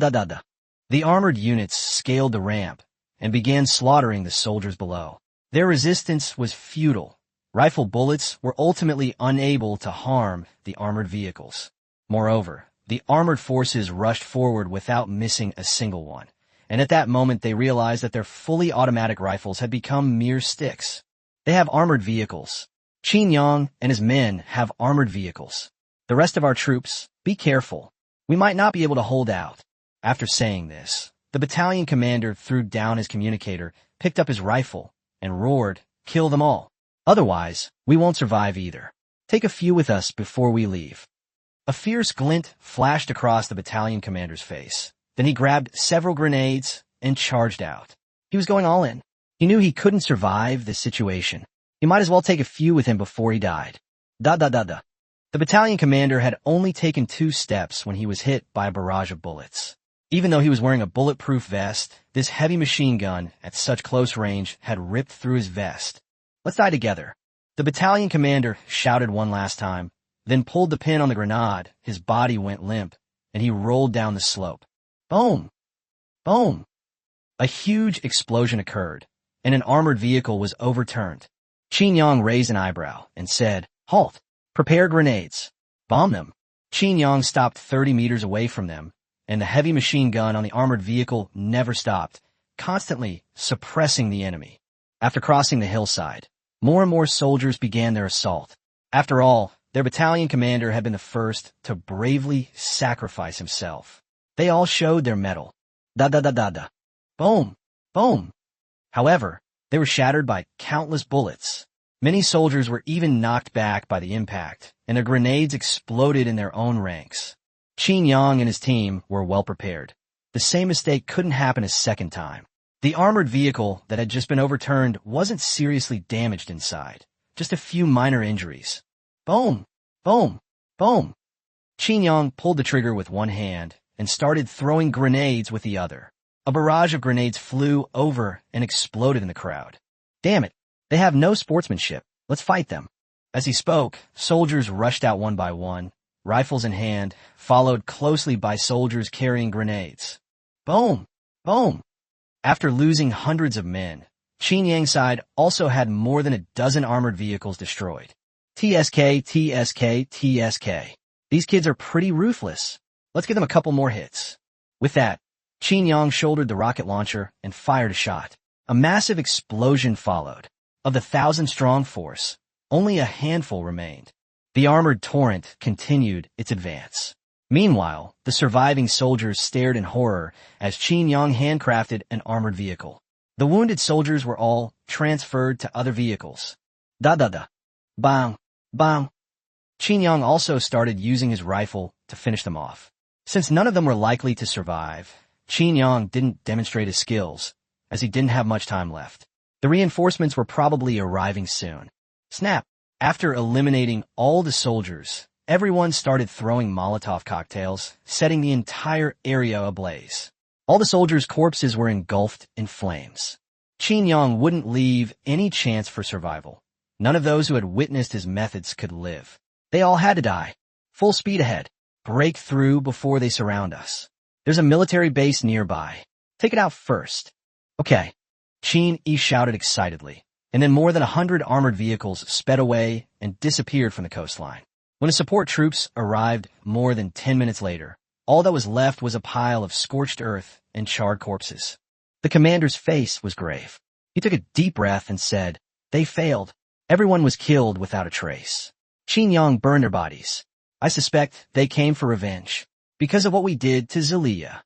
The armored units scaled the ramp and began slaughtering the soldiers below. Their resistance was futile. Rifle bullets were ultimately unable to harm the armored vehicles. Moreover, the armored forces rushed forward without missing a single one. And at that moment they realized that their fully automatic rifles had become mere sticks. They have armored vehicles. Qin Yang and his men have armored vehicles. The rest of our troops, be careful. We might not be able to hold out. After saying this, the battalion commander threw down his communicator, picked up his rifle, and roared, "Kill them all. Otherwise, we won't survive either. Take a few with us before we leave." A fierce glint flashed across the battalion commander's face. Then he grabbed several grenades and charged out. He was going all in. He knew he couldn't survive this situation. He might as well take a few with him before he died. Da. The battalion commander had only taken 2 steps when he was hit by a barrage of bullets. Even though he was wearing a bulletproof vest, this heavy machine gun at such close range had ripped through his vest. Let's die together. The battalion commander shouted one last time, then pulled the pin on the grenade. His body went limp, and he rolled down the slope. Boom! Boom! A huge explosion occurred, and an armored vehicle was overturned. Qin Yang raised an eyebrow and said, "Halt! Prepare grenades. Bomb them." Qin Yang stopped 30 meters away from them, and the heavy machine gun on the armored vehicle never stopped, constantly suppressing the enemy. After crossing the hillside, more and more soldiers began their assault. After all, their battalion commander had been the first to bravely sacrifice himself. They all showed their mettle. Da. Boom! Boom! However, they were shattered by countless bullets. Many soldiers were even knocked back by the impact, and their grenades exploded in their own ranks. Qin Yang and his team were well prepared. The same mistake couldn't happen a second time. The armored vehicle that had just been overturned wasn't seriously damaged inside, just a few minor injuries. Boom! Boom! Boom! Qin Yang pulled the trigger with one hand and started throwing grenades with the other. A barrage of grenades flew over and exploded in the crowd. Damn it, they have no sportsmanship. Let's fight them. As he spoke, soldiers rushed out one by one, rifles in hand, followed closely by soldiers carrying grenades. Boom! Boom! After losing hundreds of men, Qin Yang's side also had more than a dozen armored vehicles destroyed. TSK. These kids are pretty ruthless. Let's give them a couple more hits. With that, Qin Yang shouldered the rocket launcher and fired a shot. A massive explosion followed. Of the 1,000-strong force, only a handful remained. The armored torrent continued its advance. Meanwhile, the surviving soldiers stared in horror as Qin Yang handcrafted an armored vehicle. The wounded soldiers were all transferred to other vehicles. Da-da-da. Bang. Bang. Qin Yang also started using his rifle to finish them off. Since none of them were likely to survive, Qin Yang didn't demonstrate his skills, as he didn't have much time left. The reinforcements were probably arriving soon. Snap! After eliminating all the soldiers, everyone started throwing Molotov cocktails, setting the entire area ablaze. All the soldiers' corpses were engulfed in flames. Qin Yang wouldn't leave any chance for survival. None of those who had witnessed his methods could live. They all had to die. Full speed ahead. Break through before they surround us. There's a military base nearby. Take it out first. Okay. Qin Yi shouted excitedly, and then more than 100 armored vehicles sped away and disappeared from the coastline. When the support troops arrived more than 10 minutes later, all that was left was a pile of scorched earth and charred corpses. The commander's face was grave. He took a deep breath and said, "They failed. Everyone was killed without a trace. Qin Yang burned their bodies. I suspect they came for revenge, because of what we did to Zelia."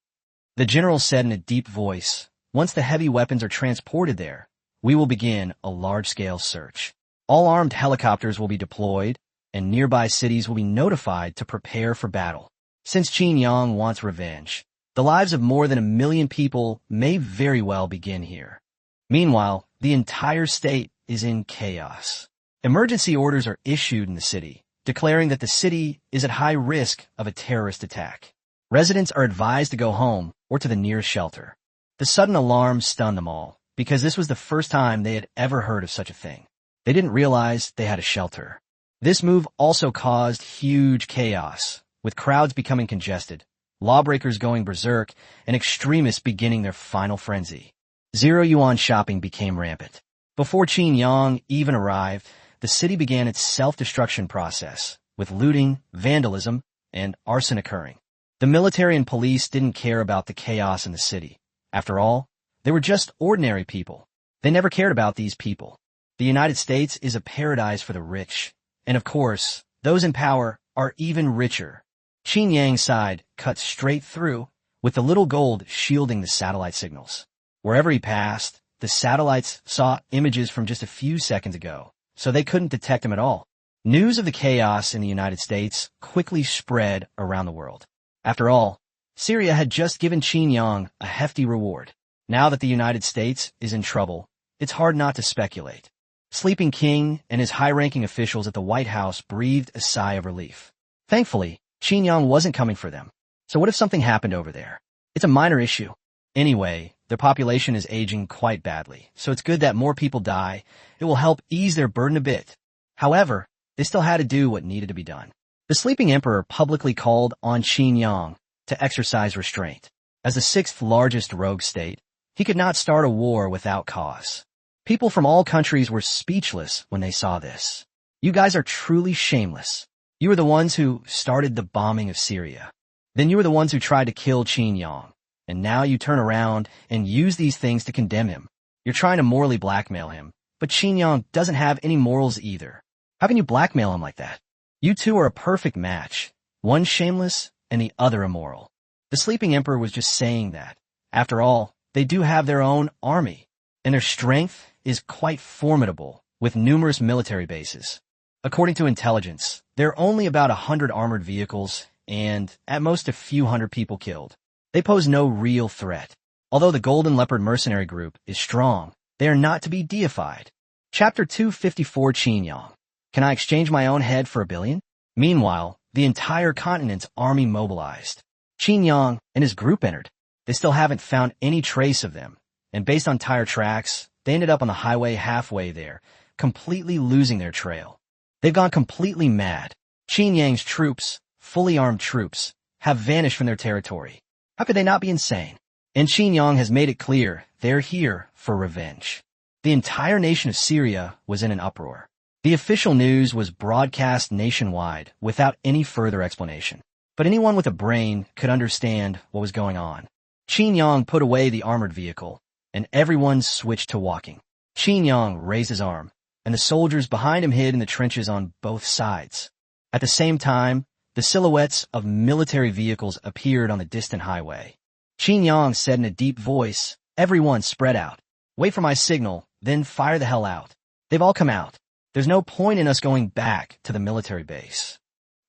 The general said in a deep voice, "Once the heavy weapons are transported there, we will begin a large-scale search. All armed helicopters will be deployed, and nearby cities will be notified to prepare for battle. Since Qin Yang wants revenge, the lives of more than 1 million people may very well begin here." Meanwhile, the entire state is in chaos. Emergency orders are issued in the city, declaring that the city is at high risk of a terrorist attack. Residents are advised to go home or to the nearest shelter. The sudden alarm stunned them all, because this was the first time they had ever heard of such a thing. They didn't realize they had a shelter. This move also caused huge chaos, with crowds becoming congested, lawbreakers going berserk, and extremists beginning their final frenzy. Zero-yuan shopping became rampant. Before Qin Yang even arrived, the city began its self-destruction process, with looting, vandalism, and arson occurring. The military and police didn't care about the chaos in the city. After all, they were just ordinary people. They never cared about these people. The United States is a paradise for the rich, and of course, those in power are even richer. Qin Yang's side cut straight through, with the little gold shielding the satellite signals. Wherever he passed, the satellites saw images from just a few seconds ago, so they couldn't detect him at all. News of the chaos in the United States quickly spread around the world. After all, Syria had just given Qin Yang a hefty reward. Now that the United States is in trouble, it's hard not to speculate. Sleeping King and his high-ranking officials at the White House breathed a sigh of relief. Thankfully, Qin Yang wasn't coming for them. So what if something happened over there? It's a minor issue. Anyway, their population is aging quite badly, so it's good that more people die. It will help ease their burden a bit. However, they still had to do what needed to be done. The sleeping emperor publicly called on Qin Yang to exercise restraint. As the 6th largest rogue state, he could not start a war without cause. People from all countries were speechless when they saw this. You guys are truly shameless. You were the ones who started the bombing of Syria. Then you were the ones who tried to kill Qin Yang. And now you turn around and use these things to condemn him. You're trying to morally blackmail him, but Qin Yang doesn't have any morals either. How can you blackmail him like that? You two are a perfect match, one shameless and the other immoral. The sleeping emperor was just saying that. After all, they do have their own army, and their strength is quite formidable, with numerous military bases. According to intelligence, there are only about 100 armored vehicles and, at most, a few hundred people killed. They pose no real threat. Although the Golden Leopard mercenary group is strong, they are not to be deified. Chapter 254 Qin Yang. Can I exchange my own head for $1 billion? Meanwhile, the entire continent's army mobilized. Qin Yang and his group entered. They still haven't found any trace of them, and based on tire tracks, they ended up on the highway halfway there, completely losing their trail. They've gone completely mad. Qin Yang's troops, fully armed troops, have vanished from their territory. How could they not be insane? And Qin Yang has made it clear they're here for revenge. The entire nation of Syria was in an uproar. The official news was broadcast nationwide without any further explanation. But anyone with a brain could understand what was going on. Qin Yang put away the armored vehicle, and everyone switched to walking. Qin Yang raised his arm, and the soldiers behind him hid in the trenches on both sides. At the same time, the silhouettes of military vehicles appeared on the distant highway. Qin Yang said in a deep voice, "Everyone spread out. Wait for my signal, then fire the hell out. They've all come out. There's no point in us going back to the military base.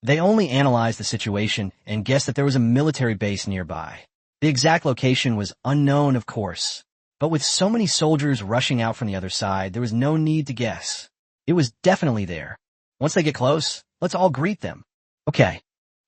They only analyzed the situation and guessed that there was a military base nearby. The exact location was unknown, of course. But with so many soldiers rushing out from the other side, there was no need to guess. It was definitely there. Once they get close, let's all greet them. Okay.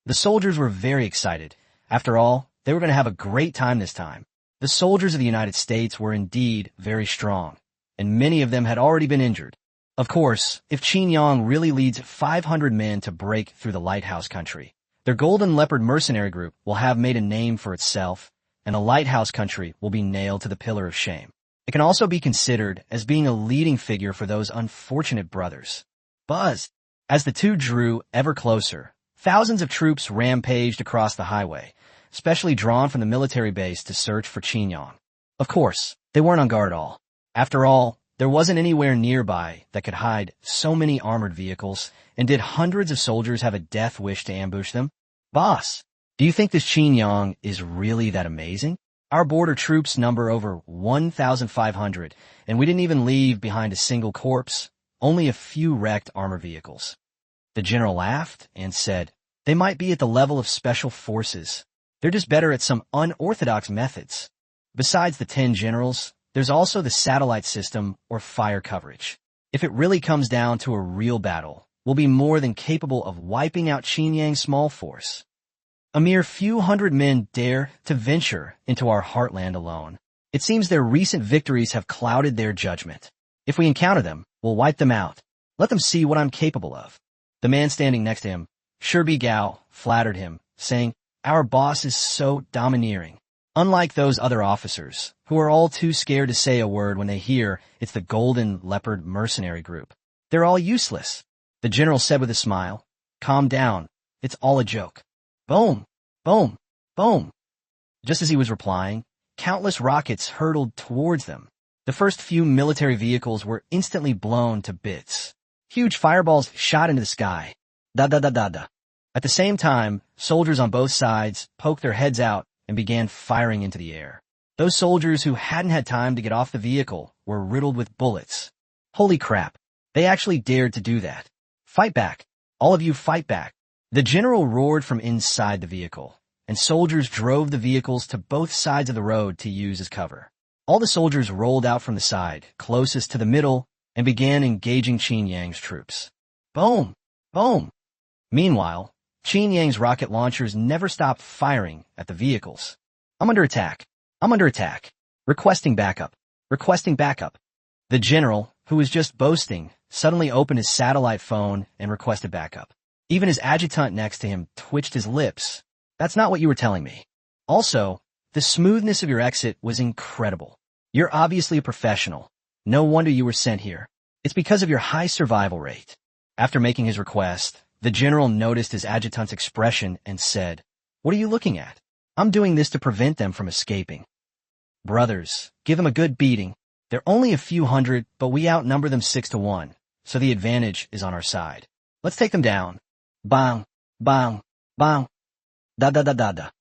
The soldiers were very excited. After all, they were going to have a great time this time. The soldiers of the United States were indeed very strong, and many of them had already been injured. Of course, if Qin Yang really leads 500 men to break through the lighthouse country, their Golden Leopard mercenary group will have made a name for itself, and the lighthouse country will be nailed to the pillar of shame. It can also be considered as being a leading figure for those unfortunate brothers. Buzz! As the two drew ever closer, thousands of troops rampaged across the highway, specially drawn from the military base to search for Qin Yang. Of course, they weren't on guard at all. After all, there wasn't anywhere nearby that could hide so many armored vehicles, and did hundreds of soldiers have a death wish to ambush them? Boss, do you think this Qin Yang is really that amazing? Our border troops number over 1,500, and we didn't even leave behind a single corpse, only a few wrecked armor vehicles. The general laughed and said, they might be at the level of special forces. They're just better at some unorthodox methods. Besides the 10 generals, there's also the satellite system or fire coverage. If it really comes down to a real battle, we'll be more than capable of wiping out Qin Yang's small force. A mere few hundred men dare to venture into our heartland alone. It seems their recent victories have clouded their judgment. If we encounter them, we'll wipe them out. Let them see what I'm capable of. The man standing next to him, Shirbi Gao, flattered him, saying, our boss is so domineering. Unlike those other officers, who are all too scared to say a word when they hear it's the Golden Leopard mercenary group. They're all useless. The general said with a smile, calm down, it's all a joke. Boom, boom, boom. Just as he was replying, countless rockets hurtled towards them. The first few military vehicles were instantly blown to bits. Huge fireballs shot into the sky. Da-da-da-da-da. At the same time, soldiers on both sides poked their heads out and began firing into the air. Those soldiers who hadn't had time to get off the vehicle were riddled with bullets. Holy crap, they actually dared to do that. Fight back. All of you fight back. The general roared from inside the vehicle, and soldiers drove the vehicles to both sides of the road to use as cover. All the soldiers rolled out from the side, closest to the middle, and began engaging Qin Yang's troops. Boom! Boom! Meanwhile, Qin Yang's rocket launchers never stopped firing at the vehicles. I'm under attack. I'm under attack. Requesting backup. Requesting backup. The general, who was just boasting, suddenly opened his satellite phone and requested backup. Even his adjutant next to him twitched his lips. That's not what you were telling me. Also, the smoothness of your exit was incredible. You're obviously a professional. No wonder you were sent here. It's because of your high survival rate. After making his request, the general noticed his adjutant's expression and said, what are you looking at? I'm doing this to prevent them from escaping. Brothers, give them a good beating. They're only a few hundred, but we outnumber them 6-1, so the advantage is on our side. Let's take them down. Bang, bang, bang. Da-da-da-da-da.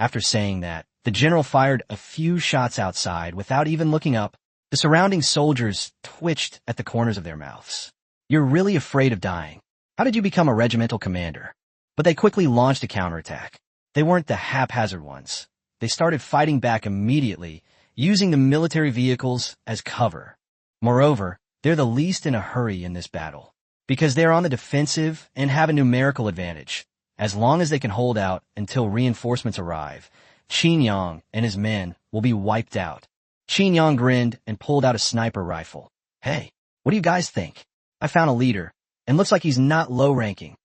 After saying that, the general fired a few shots outside without even looking up. The surrounding soldiers twitched at the corners of their mouths. You're really afraid of dying. How did you become a regimental commander? But they quickly launched a counterattack. They weren't the haphazard ones. They started fighting back immediately, using the military vehicles as cover. Moreover, they're the least in a hurry in this battle, because they're on the defensive and have a numerical advantage. As long as they can hold out until reinforcements arrive, Qin Yang and his men will be wiped out. Qin Yang grinned and pulled out a sniper rifle. Hey, what do you guys think? I found a leader, and looks like he's not low-ranking.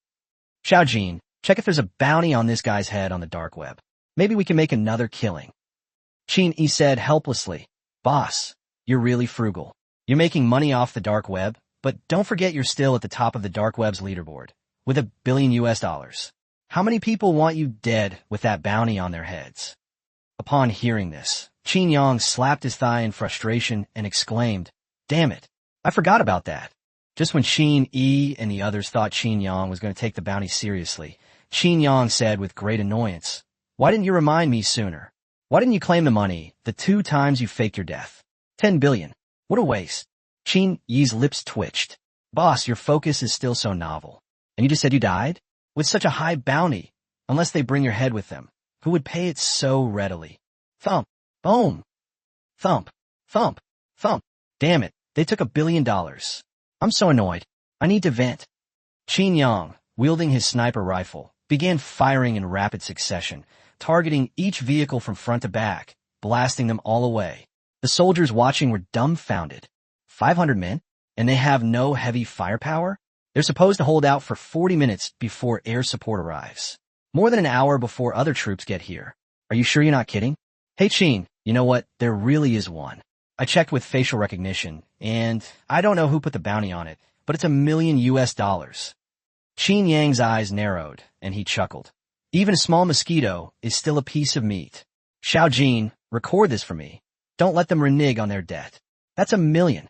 Xiaojin, check if there's a bounty on this guy's head on the dark web. Maybe we can make another killing. Qin Yi said helplessly, Boss, you're really frugal. You're making money off the dark web, but don't forget you're still at the top of the dark web's leaderboard, with $1 billion. How many people want you dead with that bounty on their heads? Upon hearing this, Qin Yang slapped his thigh in frustration and exclaimed, Damn it, I forgot about that. Just when Qin Yi and the others thought Qin Yang was going to take the bounty seriously, Qin Yang said with great annoyance, Why didn't you remind me sooner? Why didn't you claim the money the 2 times you faked your death? 10 billion. What a waste. Qin Yi's lips twitched. Boss, your focus is still so novel. And you just said you died? With such a high bounty, unless they bring your head with them, who would pay it so readily? Thump. Boom. Thump. Thump. Thump. Damn it, they took $1 billion. I'm so annoyed. I need to vent. Qin Yang, wielding his sniper rifle, began firing in rapid succession, targeting each vehicle from front to back, blasting them all away. The soldiers watching were dumbfounded. 500 men? And they have no heavy firepower? They're supposed to hold out for 40 minutes before air support arrives. More than an hour before other troops get here. Are you sure you're not kidding? Hey Qin, you know what? There really is one. I checked with facial recognition, and I don't know who put the bounty on it, but it's $1 million. Qin Yang's eyes narrowed, and he chuckled. Even a small mosquito is still a piece of meat. Xiao Jin, record this for me. Don't let them renege on their debt. That's $1 million.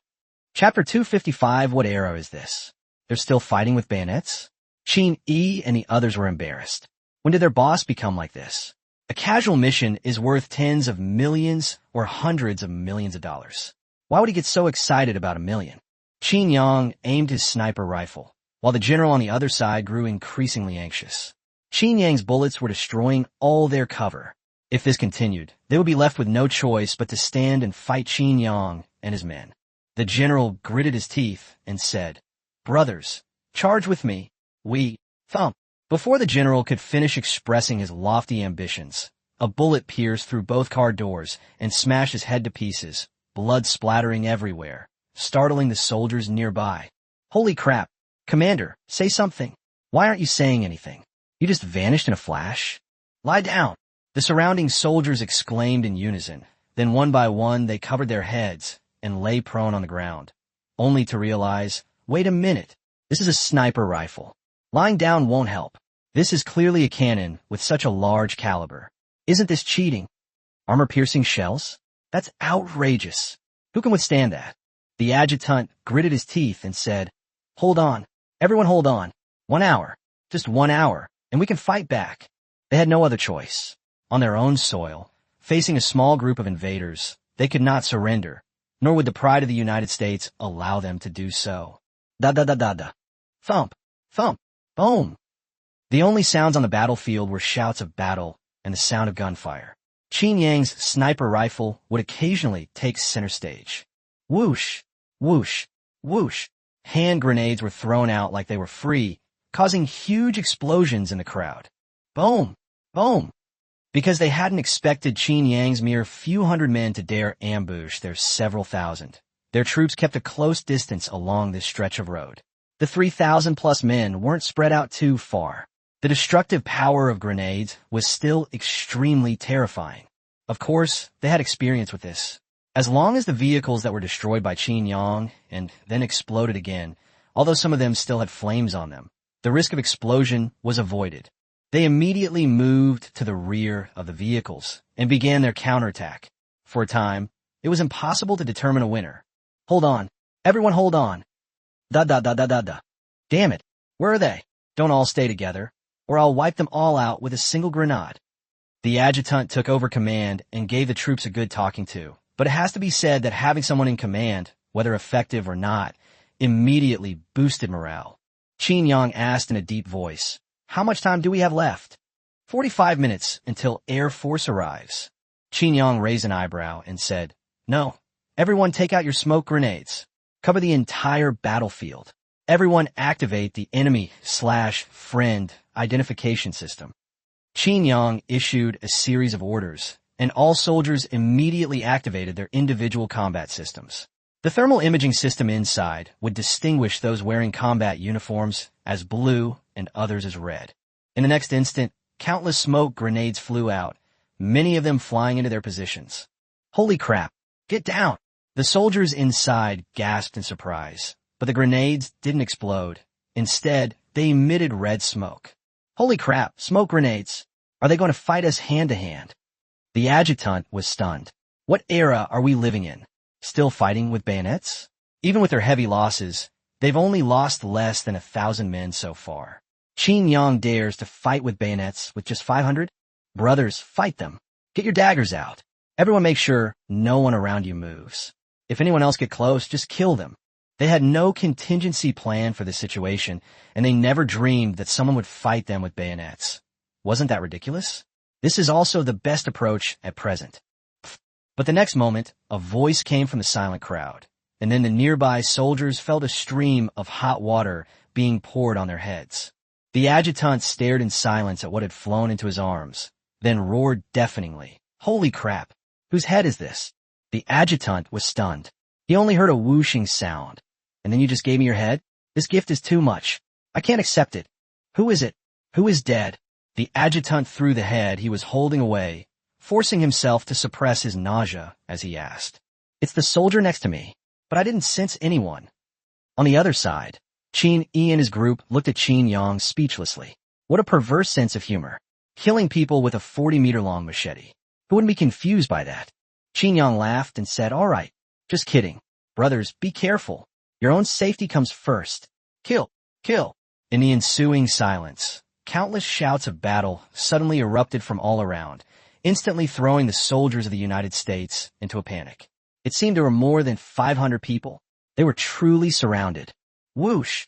Chapter 255, what era is this? They're still fighting with bayonets? Qin Yi and the others were embarrassed. When did their boss become like this? A casual mission is worth tens of millions or hundreds of millions of dollars. Why would he get so excited about $1 million? Qin Yang aimed his sniper rifle, while the general on the other side grew increasingly anxious. Qin Yang's bullets were destroying all their cover. If this continued, they would be left with no choice but to stand and fight Qin Yang and his men. The general gritted his teeth and said, "Brothers, charge with me. We thump." Before the general could finish expressing his lofty ambitions, a bullet pierced through both car doors and smashed his head to pieces, blood splattering everywhere, startling the soldiers nearby. Holy crap! Commander, say something. Why aren't you saying anything? You just vanished in a flash? Lie down! The surrounding soldiers exclaimed in unison. Then one by one they covered their heads and lay prone on the ground, only to realize, wait a minute, this is a sniper rifle. Lying down won't help. This is clearly a cannon with such a large caliber. Isn't this cheating? Armor-piercing shells? That's outrageous. Who can withstand that? The adjutant gritted his teeth and said, "Hold on. Everyone hold on. 1 hour. Just 1 hour, and we can fight back." They had no other choice. On their own soil, facing a small group of invaders, they could not surrender, nor would the pride of the United States allow them to do so. Da-da-da-da-da. Thump. Thump. Boom. The only sounds on the battlefield were shouts of battle and the sound of gunfire. Qin Yang's sniper rifle would occasionally take center stage. Whoosh, whoosh, whoosh. Hand grenades were thrown out like they were free, causing huge explosions in the crowd. Boom, boom. Because they hadn't expected Qin Yang's mere few hundred men to dare ambush their several thousand, their troops kept a close distance along this stretch of road. The 3,000-plus men weren't spread out too far. The destructive power of grenades was still extremely terrifying. Of course, they had experience with this. As long as the vehicles that were destroyed by Qin Yang and then exploded again, although some of them still had flames on them, the risk of explosion was avoided. They immediately moved to the rear of the vehicles and began their counterattack. For a time, it was impossible to determine a winner. Hold on. Everyone hold on. Da-da-da-da-da-da. Damn it. Where are they? Don't all stay together, or I'll wipe them all out with a single grenade. The adjutant took over command and gave the troops a good talking to, but it has to be said that having someone in command, whether effective or not, immediately boosted morale. Qin Yang asked in a deep voice, "How much time do we have left?" 45 minutes until Air Force arrives. Qin Yang raised an eyebrow and said, "No. Everyone take out your smoke grenades. Cover the entire battlefield. Everyone activate the enemy/friend identification system." Qin Yang issued a series of orders, and all soldiers immediately activated their individual combat systems. The thermal imaging system inside would distinguish those wearing combat uniforms as blue and others as red. In the next instant, countless smoke grenades flew out, many of them flying into their positions. Holy crap! Get down! The soldiers inside gasped in surprise, but the grenades didn't explode. Instead, they emitted red smoke. Holy crap, smoke grenades! Are they going to fight us hand to hand? The adjutant was stunned. What era are we living in? Still fighting with bayonets? Even with their heavy losses, they've only lost less than 1,000 men so far. Qin Yang dares to fight with bayonets with just 500? Brothers, fight them. Get your daggers out. Everyone make sure no one around you moves. If anyone else get close, just kill them. They had no contingency plan for this situation, and they never dreamed that someone would fight them with bayonets. Wasn't that ridiculous? This is also the best approach at present. But the next moment, a voice came from the silent crowd, and then the nearby soldiers felt a stream of hot water being poured on their heads. The adjutant stared in silence at what had flown into his arms, then roared deafeningly, "Holy crap! Whose head is this?" The adjutant was stunned. He only heard a whooshing sound. "And then you just gave me your head? This gift is too much. I can't accept it. Who is it? Who is dead?" The adjutant threw the head he was holding away, forcing himself to suppress his nausea as he asked, "It's the soldier next to me, but I didn't sense anyone." On the other side, Qin Yi and his group looked at Qin Yang speechlessly. What a perverse sense of humor. Killing people with a 40-meter-long machete. Who wouldn't be confused by that? Qin Yang laughed and said, "All right, just kidding. Brothers, be careful. Your own safety comes first. Kill, kill." In the ensuing silence, countless shouts of battle suddenly erupted from all around, instantly throwing the soldiers of the United States into a panic. It seemed there were more than 500 people. They were truly surrounded. Whoosh!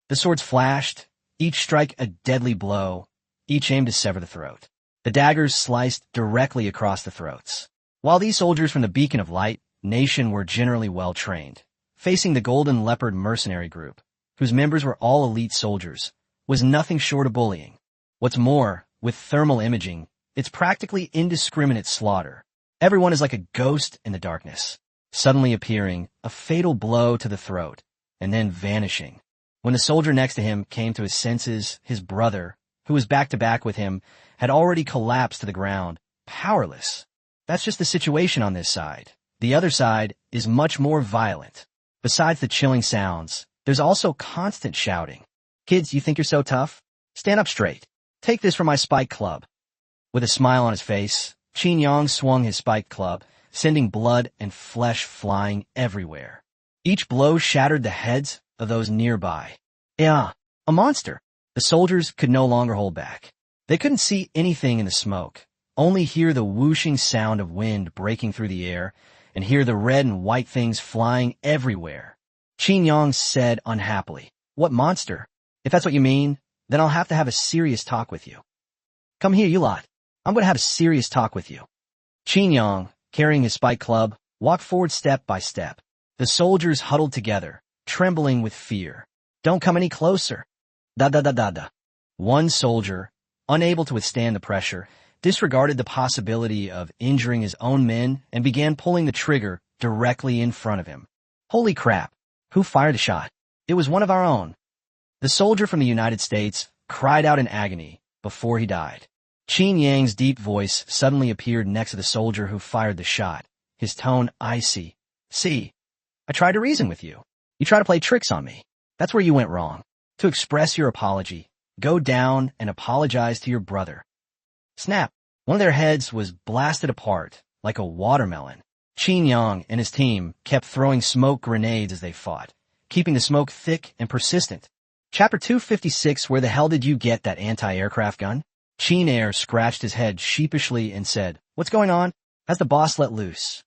The swords flashed, each strike a deadly blow, each aimed to sever the throat. The daggers sliced directly across the throats. While these soldiers from the Beacon of Light nation were generally well trained, facing the Golden Leopard mercenary group, whose members were all elite soldiers, was nothing short of bullying. What's more, with thermal imaging, it's practically indiscriminate slaughter. Everyone is like a ghost in the darkness, suddenly appearing, a fatal blow to the throat, and then vanishing. When the soldier next to him came to his senses, his brother, who was back to back with him, had already collapsed to the ground, powerless. That's just the situation on this side. The other side is much more violent. Besides the chilling sounds, there's also constant shouting. "Kids, you think you're so tough? Stand up straight. Take this from my spike club." With a smile on his face, Qin Yang swung his spike club, sending blood and flesh flying everywhere. Each blow shattered the heads of those nearby. Yeah, a monster. The soldiers could no longer hold back. They couldn't see anything in the smoke, only hear the whooshing sound of wind breaking through the air, and hear the red and white things flying everywhere. Qin Yang said unhappily, "What monster? If that's what you mean, then I'll have to have a serious talk with you. Come here, you lot. I'm going to have a serious talk with you." Qin Yang, carrying his spike club, walked forward step by step. The soldiers huddled together, trembling with fear. "Don't come any closer." Da. One soldier, unable to withstand the pressure, disregarded the possibility of injuring his own men and began pulling the trigger directly in front of him. Holy crap! Who fired the shot? It was one of our own. The soldier from the United States cried out in agony before he died. Qin Yang's deep voice suddenly appeared next to the soldier who fired the shot, his tone icy. "See, I tried to reason with you. You tried to play tricks on me. That's where you went wrong. To express your apology, go down and apologize to your brother." Snap! One of their heads was blasted apart like a watermelon. Qin Yang and his team kept throwing smoke grenades as they fought, keeping the smoke thick and persistent. Chapter 256, Where the hell did you get that anti-aircraft gun? Qin Air scratched his head sheepishly and said, "What's going on? Has the boss let loose?"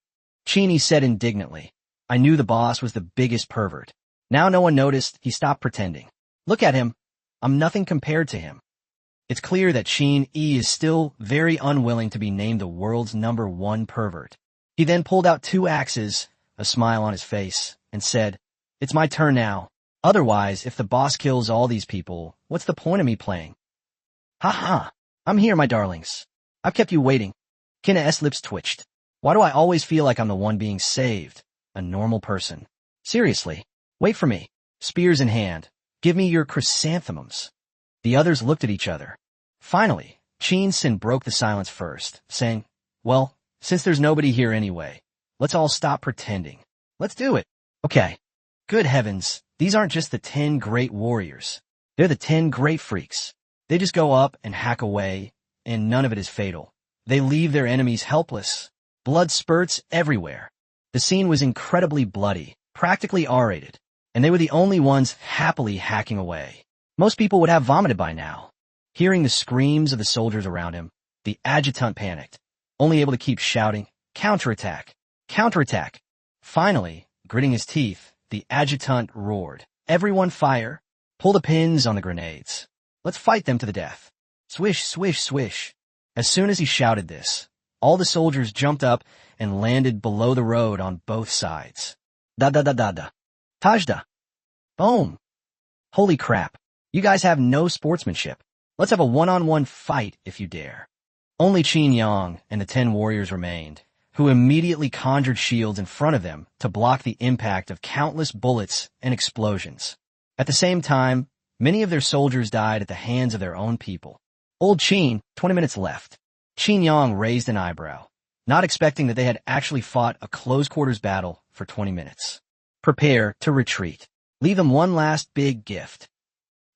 Qin said indignantly, "I knew the boss was the biggest pervert. Now no one noticed, he stopped pretending. Look at him. I'm nothing compared to him." It's clear that Qin Yi is still very unwilling to be named the world's #1 pervert. He then pulled out 2 axes, a smile on his face, and said, "It's my turn now. Otherwise, if the boss kills all these people, what's the point of me playing?" "Ha ha! I'm here, my darlings. I've kept you waiting." Kina S. lips twitched. Why do I always feel like I'm the one being saved? A normal person. Seriously, wait for me. Spears in hand. Give me your chrysanthemums. The others looked at each other. Finally, Qin Sin broke the silence first, saying, "Well, since there's nobody here anyway, let's all stop pretending. Let's do it." "Okay." Good heavens, these aren't just the 10 great warriors. They're the 10 great freaks. They just go up and hack away, and none of it is fatal. They leave their enemies helpless. Blood spurts everywhere. The scene was incredibly bloody, practically R-rated, and they were the only ones happily hacking away. Most people would have vomited by now. Hearing the screams of the soldiers around him, the adjutant panicked, only able to keep shouting, "Counterattack! Counterattack!" Finally, gritting his teeth, the adjutant roared, "Everyone fire! Pull the pins on the grenades. Let's fight them to the death." Swish, swish, swish. As soon as he shouted this, all the soldiers jumped up and landed below the road on both sides. Da-da-da-da-da. Tajda. Boom. Holy crap. You guys have no sportsmanship. Let's have a one-on-one fight if you dare. Only Qin Yang and the 10 warriors remained, who immediately conjured shields in front of them to block the impact of countless bullets and explosions. At the same time, many of their soldiers died at the hands of their own people. Old Qin, 20 minutes left. Qin Yang raised an eyebrow, not expecting that they had actually fought a close-quarters battle for 20 minutes. Prepare to retreat. Leave them one last big gift.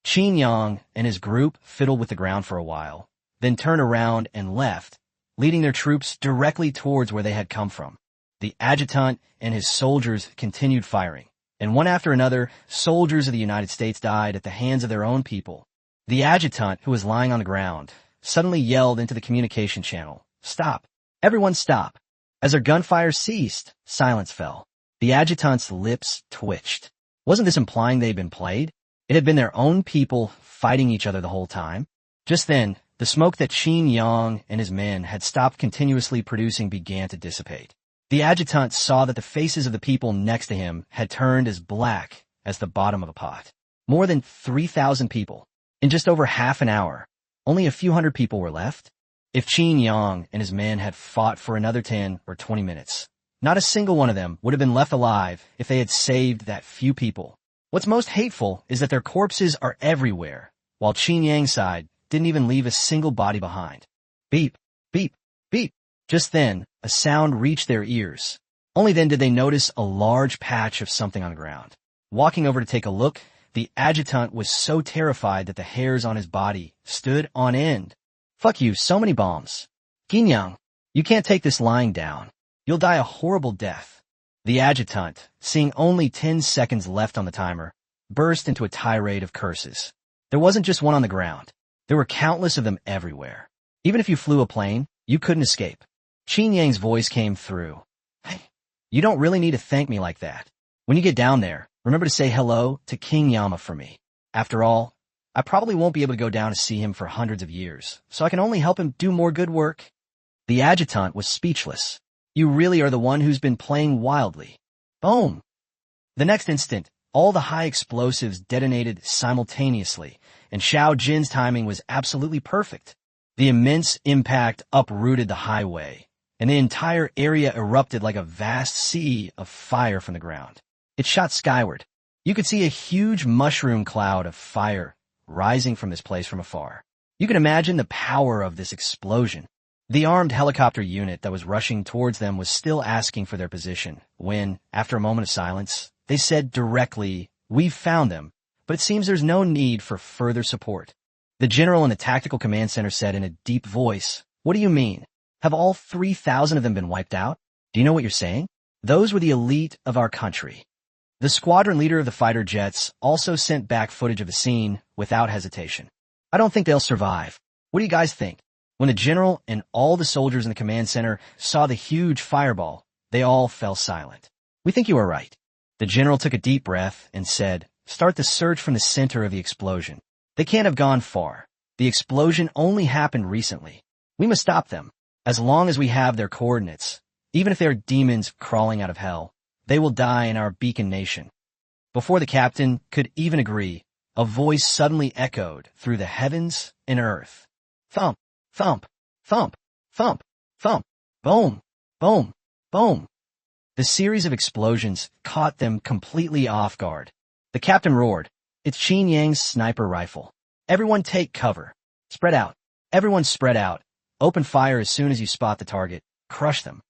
Qin Yang and his group fiddled with the ground for a while, then turned around and left, leading their troops directly towards where they had come from. The adjutant and his soldiers continued firing, and one after another, soldiers of the United States died at the hands of their own people. The adjutant, who was lying on the ground, suddenly yelled into the communication channel, "Stop! Everyone stop!" As their gunfire ceased, silence fell. The adjutant's lips twitched. Wasn't this implying they'd been played? It had been their own people fighting each other the whole time. Just then, the smoke that Qin Yang and his men had stopped continuously producing began to dissipate. The adjutant saw that the faces of the people next to him had turned as black as the bottom of a pot. More than 3,000 people. In just over half an hour, only a few hundred people were left. If Qin Yang and his men had fought for another 10 or 20 minutes, not a single one of them would have been left alive if they had saved that few people. What's most hateful is that their corpses are everywhere, while Qin Yang's side didn't even leave a single body behind. Beep, beep, beep. Just then, a sound reached their ears. Only then did they notice a large patch of something on the ground. Walking over to take a look, the adjutant was so terrified that the hairs on his body stood on end. "Fuck you, so many bombs. Qin Yang, you can't take this lying down. You'll die a horrible death." The adjutant, seeing only 10 seconds left on the timer, burst into a tirade of curses. There wasn't just one on the ground. There were countless of them everywhere. Even if you flew a plane, you couldn't escape. Qin Yang's voice came through. "Hey, you don't really need to thank me like that. When you get down there, remember to say hello to King Yama for me. After all, I probably won't be able to go down to see him for hundreds of years, so I can only help him do more good work." The adjutant was speechless. "You really are the one who's been playing wildly." Boom! The next instant, all the high explosives detonated simultaneously, and Xiao Jin's timing was absolutely perfect. The immense impact uprooted the highway, and the entire area erupted like a vast sea of fire from the ground. It shot skyward. You could see a huge mushroom cloud of fire rising from this place from afar. You can imagine the power of this explosion. The armed helicopter unit that was rushing towards them was still asking for their position when, after a moment of silence, they said directly, "We've found them, but it seems there's no need for further support." The general in the tactical command center said in a deep voice, "What do you mean? Have all 3,000 of them been wiped out? Do you know what you're saying? Those were the elite of our country." The squadron leader of the fighter jets also sent back footage of the scene without hesitation. "I don't think they'll survive. What do you guys think?" When the general and all the soldiers in the command center saw the huge fireball, they all fell silent. "We think you are right." The general took a deep breath and said, "Start the search from the center of the explosion. They can't have gone far. The explosion only happened recently. We must stop them. As long as we have their coordinates, even if they are demons crawling out of hell, they will die in our beacon nation." Before the captain could even agree, a voice suddenly echoed through the heavens and earth. Thump, thump, thump, thump, thump, boom, boom, boom. The series of explosions caught them completely off guard. The captain roared, "It's Qin Yang's sniper rifle. Everyone take cover. Spread out. Everyone spread out. Open fire as soon as you spot the target. Crush them."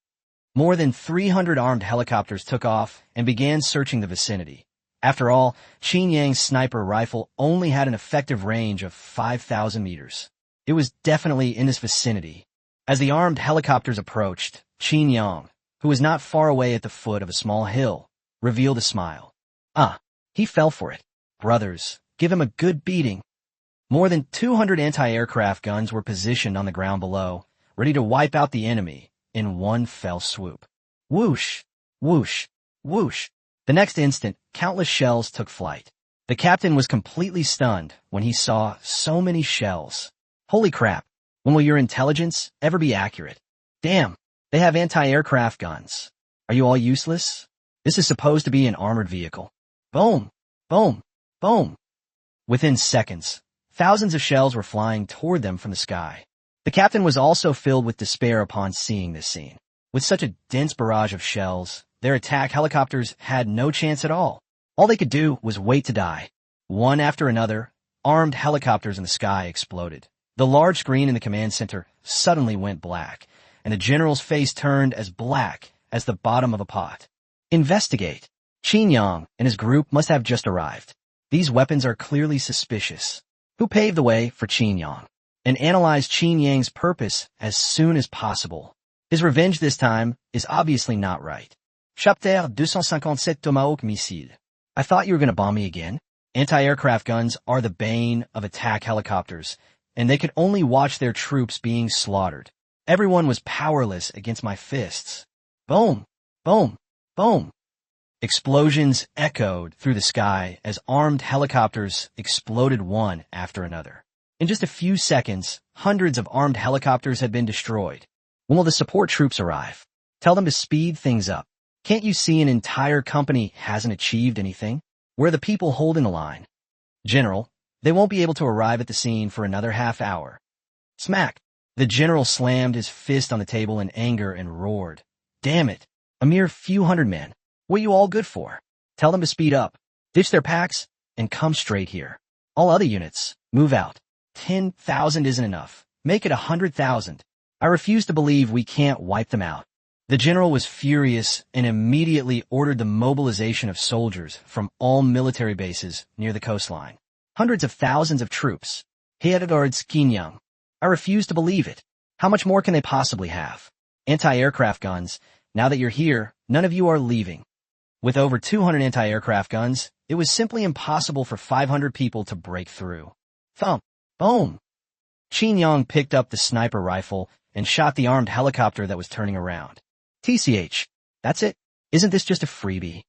More than 300 armed helicopters took off and began searching the vicinity. After all, Qin Yang's sniper rifle only had an effective range of 5,000 meters. It was definitely in this vicinity. As the armed helicopters approached, Qin Yang, who was not far away at the foot of a small hill, revealed a smile. "Ah, he fell for it. Brothers, give him a good beating." More than 200 anti-aircraft guns were positioned on the ground below, ready to wipe out the enemy in one fell swoop. Whoosh, whoosh. whoosh. The next instant, countless shells took flight. The captain was completely stunned when he saw so many shells. Holy crap. When will your intelligence ever be accurate? Damn, they have anti-aircraft guns. Are you all useless? This is supposed to be an armored vehicle. Boom, boom, boom. Within seconds, thousands of shells were flying toward them from the sky. The captain was also filled with despair upon seeing this scene. With such a dense barrage of shells, their attack helicopters had no chance at all. All they could do was wait to die. One after another, armed helicopters in the sky exploded. The large screen in the command center suddenly went black, and the general's face turned as black as the bottom of a pot. Investigate. Qin Yang and his group must have just arrived. These weapons are clearly suspicious. Who paved the way for Qin Yang? And analyze Qin Yang's purpose as soon as possible. His revenge this time is obviously not right. Chapter 257 Tomahawk Missile. I thought you were going to bomb me again. Anti-aircraft guns are the bane of attack helicopters, and they could only watch their troops being slaughtered. Everyone was powerless against my fists. Boom, boom, boom. Explosions echoed through the sky as armed helicopters exploded one after another. In just a few seconds, hundreds of armed helicopters had been destroyed. When will the support troops arrive? Tell them to speed things up. Can't you see an entire company hasn't achieved anything? Where are the people holding the line? General, they won't be able to arrive at the scene for another half hour. Smack! The general slammed his fist on the table in anger and roared. Damn it! A mere few hundred men. What are you all good for? Tell them to speed up, ditch their packs, and come straight here. All other units, move out. 10,000 isn't enough. Make it 100,000. I refuse to believe we can't wipe them out. The general was furious and immediately ordered the mobilization of soldiers from all military bases near the coastline. Hundreds of thousands of troops, headed towards Qin Yang. I refuse to believe it. How much more can they possibly have? Anti-aircraft guns. Now that you're here, none of you are leaving. With over 200 anti-aircraft guns, it was simply impossible for 500 people to break through. Thump. Boom. Qin Yang picked up the sniper rifle and shot the armed helicopter that was turning around. TCH. That's it? Isn't this just a freebie?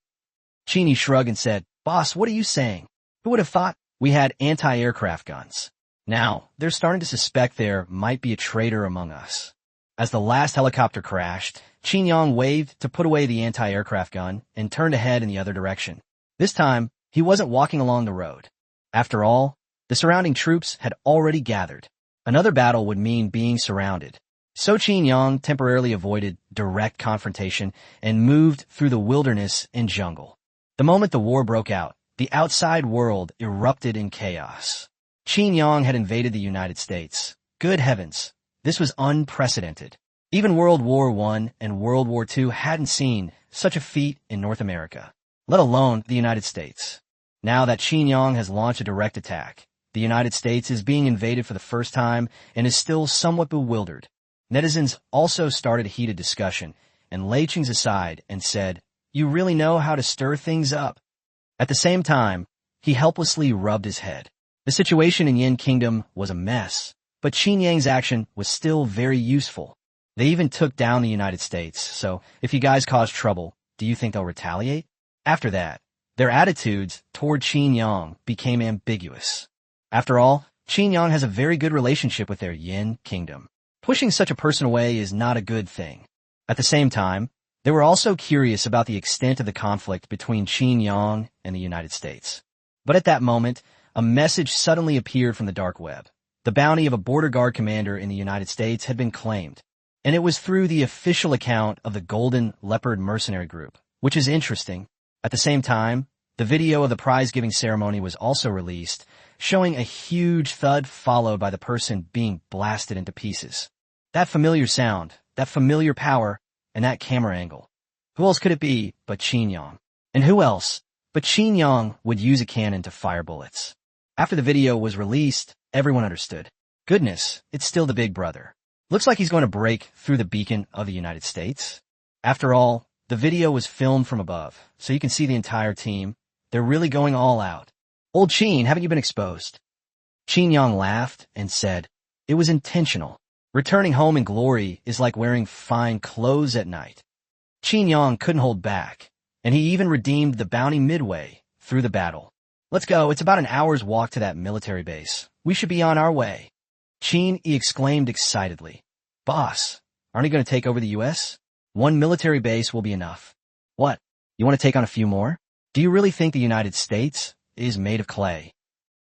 Qin shrugged and said, Boss, what are you saying? Who would have thought we had anti-aircraft guns? Now, they're starting to suspect there might be a traitor among us. As the last helicopter crashed, Qin Yang waved to put away the anti-aircraft gun and turned ahead in the other direction. This time, he wasn't walking along the road. After all, the surrounding troops had already gathered. Another battle would mean being surrounded. So Qin Yang temporarily avoided direct confrontation and moved through the wilderness and jungle. The moment the war broke out, the outside world erupted in chaos. Qin Yang had invaded the United States. Good heavens, this was unprecedented. Even World War I and World War II hadn't seen such a feat in North America, let alone the United States. Now that Qin Yang has launched a direct attack, the United States is being invaded for the first time and is still somewhat bewildered. Netizens also started a heated discussion, and Lei Qing's aside and said, You really know how to stir things up. At the same time, he helplessly rubbed his head. The situation in Yin Kingdom was a mess, but Qin Yang's action was still very useful. They even took down the United States, so if you guys cause trouble, do you think they'll retaliate? After that, their attitudes toward Qin Yang became ambiguous. After all, Qin Yang has a very good relationship with their Yin Kingdom. Pushing such a person away is not a good thing. At the same time, they were also curious about the extent of the conflict between Qin Yang and the United States. But at that moment, a message suddenly appeared from the dark web. The bounty of a border guard commander in the United States had been claimed, and it was through the official account of the Golden Leopard Mercenary Group, which is interesting. At the same time, the video of the prize-giving ceremony was also released, showing a huge thud followed by the person being blasted into pieces. That familiar sound, that familiar power, and that camera angle. Who else could it be but Qin Yang? And who else but Qin Yang would use a cannon to fire bullets? After the video was released, everyone understood. Goodness, it's still the big brother. Looks like he's going to break through the beacon of the United States. After all, the video was filmed from above, so you can see the entire team. They're really going all out. Old Qin, haven't you been exposed? Qin Yang laughed and said, It was intentional. Returning home in glory is like wearing fine clothes at night. Qin Yang couldn't hold back. and he even redeemed the bounty midway through the battle. Let's go, it's about an hour's walk to that military base. We should be on our way. He exclaimed excitedly. Boss, aren't you going to take over the U.S.? One military base will be enough. What? You want to take on a few more? Do you really think the United States is made of clay?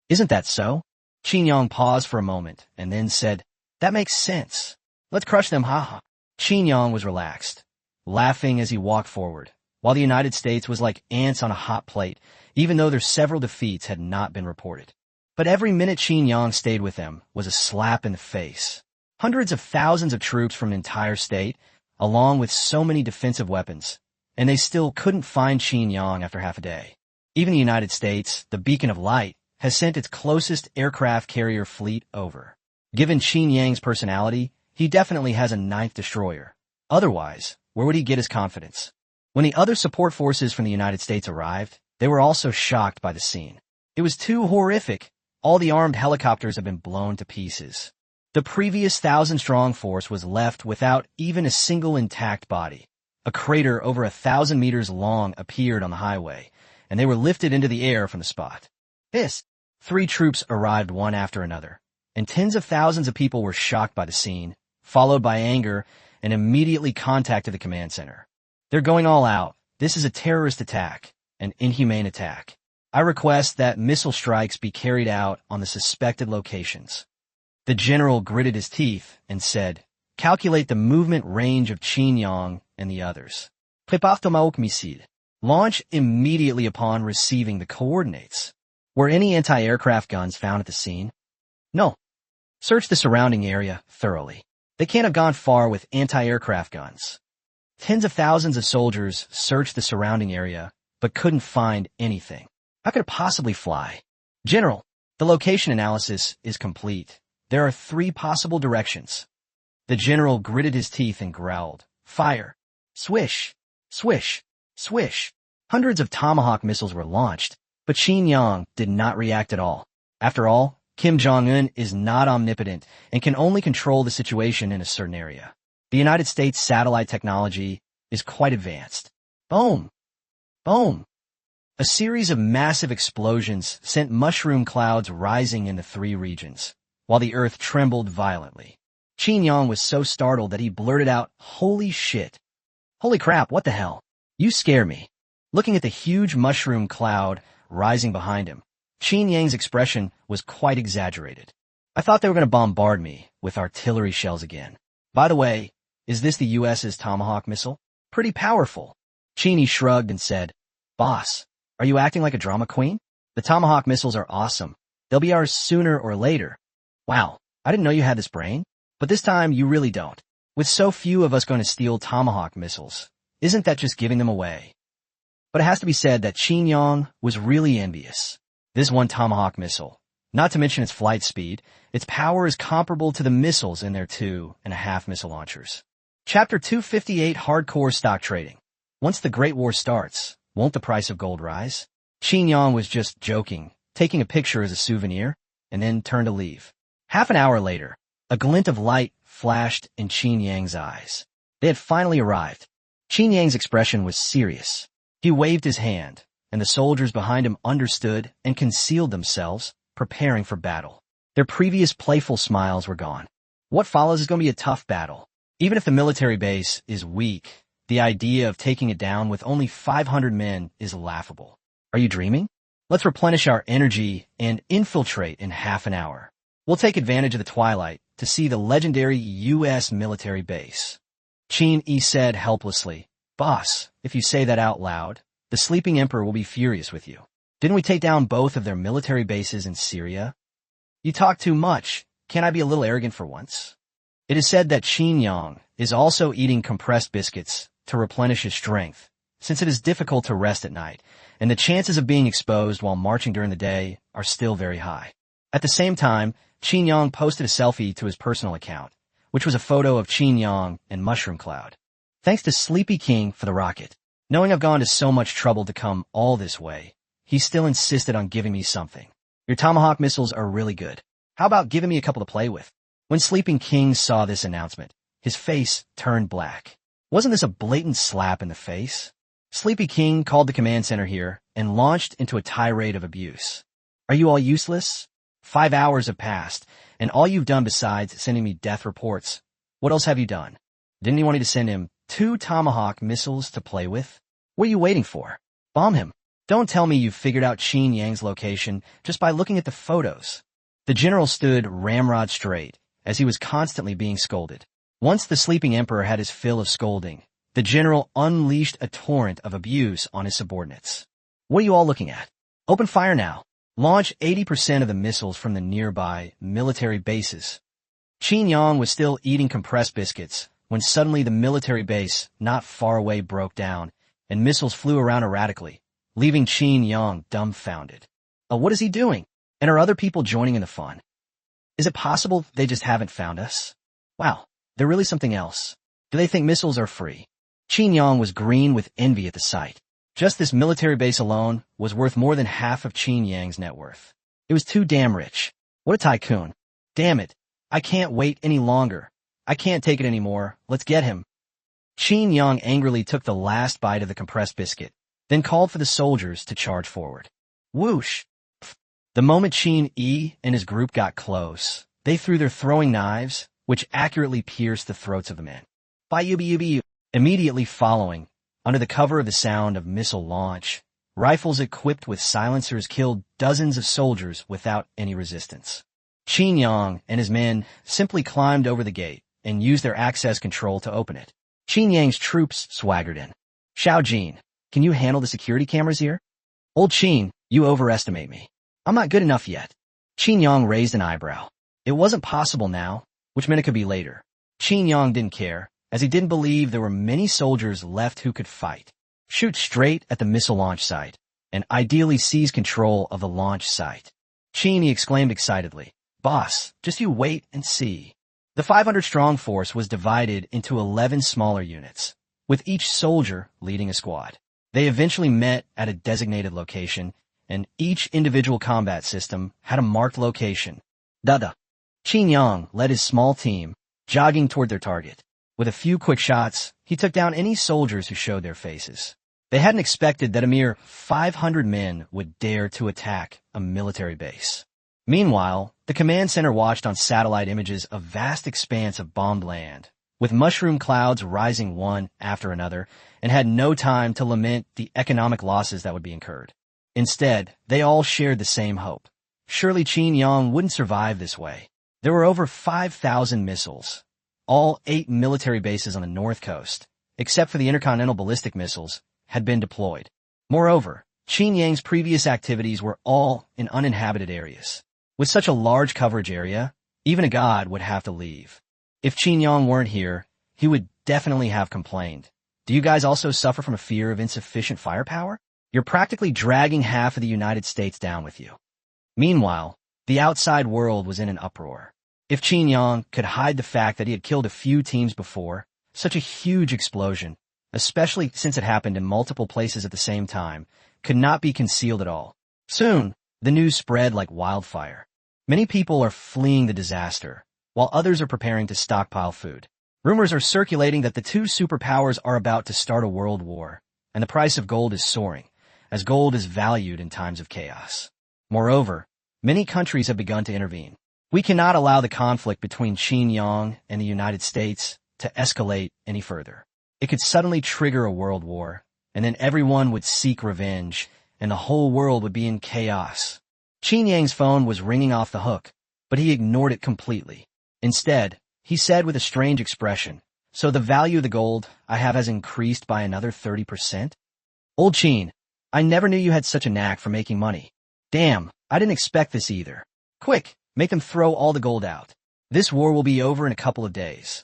Isn't that so? Qin paused for a moment and then said, that makes sense. Let's crush them, haha. Qin was relaxed, laughing as he walked forward, while the United States was like ants on a hot plate, even though their several defeats had not been reported. But every minute Qin stayed with them was a slap in the face. Hundreds of thousands of troops from an entire state, along with so many defensive weapons, and they still couldn't find Qin after half a day. Even the United States, the beacon of light, has sent its closest aircraft carrier fleet over. Given Qin personality, he definitely has a ninth destroyer. Otherwise, where would he get his confidence? When the other support forces from the United States arrived, they were also shocked by the scene. It was too horrific. All the armed helicopters have been blown to pieces. The previous 1,000-strong force was left without even a single intact body. A crater over 1,000 meters long appeared on the highway, and they were lifted into the air from the spot. 3 troops arrived one after another, and tens of thousands of people were shocked by the scene, followed by anger, and immediately contacted the command center. They're going all out. This is a terrorist attack, an inhumane attack. I request that missile strikes be carried out on the suspected locations. The general gritted his teeth and said, calculate the movement range of Qin and the others. Prépare ton missile. Launch immediately upon receiving the coordinates. Were any anti-aircraft guns found at the scene? No. Search the surrounding area thoroughly. They can't have gone far with anti-aircraft guns. Tens of thousands of soldiers searched the surrounding area, but couldn't find anything. How could it possibly fly? General, the location analysis is complete. There are 3 possible directions. The general gritted his teeth and growled, fire. Swish, swish, swish. Hundreds of Tomahawk missiles were launched, but Qin did not react at all. After all, Kim Jong-un is not omnipotent and can only control the situation in a certain area. The United States satellite technology is quite advanced. Boom! Boom! A series of massive explosions sent mushroom clouds rising in the 3 regions, while the earth trembled violently. Qin was so startled that he blurted out, holy shit. Holy crap, what the hell? You scare me. Looking at the huge mushroom cloud rising behind him, Qin expression was quite exaggerated. I thought they were going to bombard me with artillery shells again. By the way, is this the U.S.'s Tomahawk missile? Pretty powerful. Qin shrugged and said, boss, are you acting like a drama queen? The Tomahawk missiles are awesome. They'll be ours sooner or later. Wow, I didn't know you had this brain. But this time you really don't. With so few of us going to steal Tomahawk missiles, isn't that just giving them away? But it has to be said that Qin was really envious. This one Tomahawk missile, not to mention its flight speed, its power is comparable to the missiles in their 2.5 missile launchers. Chapter 258 Hardcore Stock Trading. Once the Great War starts, won't the price of gold rise? Qin was just joking, taking a picture as a souvenir, and then turned to leave. Half an hour later, a glint of light flashed in Qin eyes. They had finally arrived. Qin expression was serious. He waved his hand, and the soldiers behind him understood and concealed themselves, preparing for battle. Their previous playful smiles were gone. What follows is going to be a tough battle. Even if the military base is weak, the idea of taking it down with only 500 men is laughable. Are you dreaming? Let's replenish our energy and infiltrate in half an hour. We'll take advantage of the twilight to see the legendary U.S. military base. Qin said helplessly, boss, if you say that out loud, the sleeping emperor will be furious with you. Didn't we take down both of their military bases in Syria? You talk too much. Can't I be a little arrogant for once? It is said that Qin is also eating compressed biscuits to replenish his strength, since it is difficult to rest at night, and the chances of being exposed while marching during the day are still very high. At the same time, Qin posted a selfie to his personal account, which was a photo of Qin and Mushroom Cloud. Thanks to Sleepy King for the rocket. Knowing I've gone to so much trouble to come all this way, he still insisted on giving me something. Your Tomahawk missiles are really good. How about giving me a couple to play with? When Sleeping King saw this announcement, his face turned black. Wasn't this a blatant slap in the face? Sleepy King called the command center here and launched into a tirade of abuse. Are you all useless? 5 hours have passed, and all you've done besides sending me death reports. What else have you done? Didn't he want you to send him 2 Tomahawk missiles to play with? What are you waiting for? Bomb him. Don't tell me you've figured out Qin Yang's location just by looking at the photos. The general stood ramrod straight, as he was constantly being scolded. Once the sleeping emperor had his fill of scolding, the general unleashed a torrent of abuse on his subordinates. What are you all looking at? Open fire now. Launch 80% of the missiles from the nearby military bases. Qin Yang was still eating compressed biscuits when suddenly the military base not far away broke down and missiles flew around erratically, leaving Qin Yang dumbfounded. What is he doing? And are other people joining in the fun? Is it possible they just haven't found us? Wow, they're really something else. Do they think missiles are free? Qin Yang was green with envy at the sight. Just this military base alone was worth more than half of Qin Yang's net worth. It was too damn rich. What a tycoon. Damn it. I can't wait any longer. I can't take it anymore. Let's get him. Qin Yang angrily took the last bite of the compressed biscuit, then called for the soldiers to charge forward. Whoosh! The moment Qin Yi and his group got close, they threw their throwing knives, which accurately pierced the throats of the men. Yubi. Immediately following, under the cover of the sound of missile launch, rifles equipped with silencers killed dozens of soldiers without any resistance. Qin Yang and his men simply climbed over the gate and used their access control to open it. Qin Yang's troops swaggered in. Xiao Jin, can you handle the security cameras here? Old Qin, you overestimate me. I'm not good enough yet. Qin Yang raised an eyebrow. It wasn't possible now, which meant it could be later. Qin Yang didn't care, as he didn't believe there were many soldiers left who could fight. Shoot straight at the missile launch site, and ideally seize control of the launch site. Qin, he exclaimed excitedly. Boss, just you wait and see. The 500-strong force was divided into 11 smaller units, with each soldier leading a squad. They eventually met at a designated location, and each individual combat system had a marked location. Dada. Qin Yang led his small team, jogging toward their target. With a few quick shots, he took down any soldiers who showed their faces. They hadn't expected that a mere 500 men would dare to attack a military base. Meanwhile, the command center watched on satellite images a vast expanse of bombed land, with mushroom clouds rising one after another, and had no time to lament the economic losses that would be incurred. Instead, they all shared the same hope. Surely Qin Yang wouldn't survive this way. There were over 5,000 missiles. All 8 military bases on the north coast, except for the intercontinental ballistic missiles, had been deployed. Moreover, Qin Yang's previous activities were all in uninhabited areas. With such a large coverage area, even a god would have to leave. If Qin Yang weren't here, he would definitely have complained. Do you guys also suffer from a fear of insufficient firepower? You're practically dragging half of the United States down with you. Meanwhile, the outside world was in an uproar. If Qin Yang could hide the fact that he had killed a few teams before, such a huge explosion, especially since it happened in multiple places at the same time, could not be concealed at all. Soon, the news spread like wildfire. Many people are fleeing the disaster, while others are preparing to stockpile food. Rumors are circulating that the 2 superpowers are about to start a world war, and the price of gold is soaring, as gold is valued in times of chaos. Moreover, many countries have begun to intervene. We cannot allow the conflict between Qin Yang and the United States to escalate any further. It could suddenly trigger a world war, and then everyone would seek revenge, and the whole world would be in chaos. Qin Yang's phone was ringing off the hook, but he ignored it completely. Instead, he said with a strange expression, So the value of the gold I have has increased by another 30%? Old Qin, I never knew you had such a knack for making money. Damn, I didn't expect this either. Quick, make them throw all the gold out. This war will be over in a couple of days.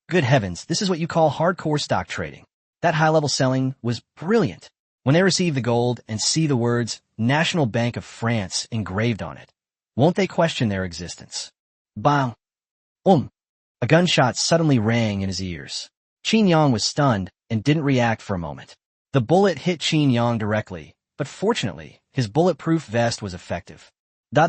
Good heavens, this is what you call hardcore stock trading. That high-level selling was brilliant. When they receive the gold and see the words National Bank of France engraved on it, won't they question their existence? Bang! A gunshot suddenly rang in his ears. Qin Yang was stunned and didn't react for a moment. The bullet hit Qin Yang directly, but fortunately, his bulletproof vest was effective. Da.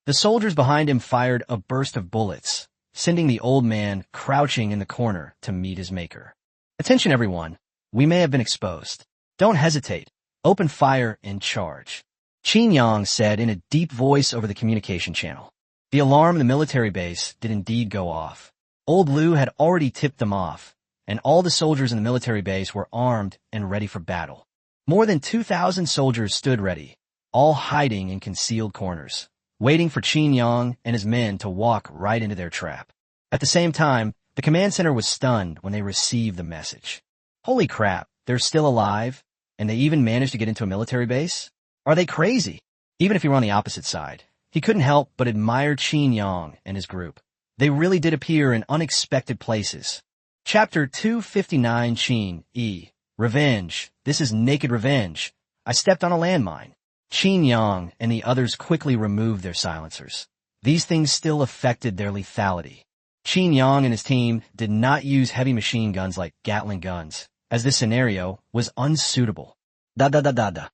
The soldiers behind him fired a burst of bullets, sending the old man crouching in the corner to meet his maker. Attention everyone, we may have been exposed. Don't hesitate. Open fire and charge. Qin Yang said in a deep voice over the communication channel. The alarm in the military base did indeed go off. Old Liu had already tipped them off, and all the soldiers in the military base were armed and ready for battle. More than 2,000 soldiers stood ready, all hiding in concealed corners, waiting for Qin Yang and his men to walk right into their trap. At the same time, the command center was stunned when they received the message. Holy crap, they're still alive, and they even managed to get into a military base? Are they crazy? Even if he were on the opposite side, he couldn't help but admire Qin Yang and his group. They really did appear in unexpected places. Chapter 259 Qin E. Revenge. This is naked revenge. I stepped on a landmine. Qin Yang and the others quickly removed their silencers. These things still affected their lethality. Qin Yang and his team did not use heavy machine guns like Gatling guns, as this scenario was unsuitable. Da-da-da-da-da.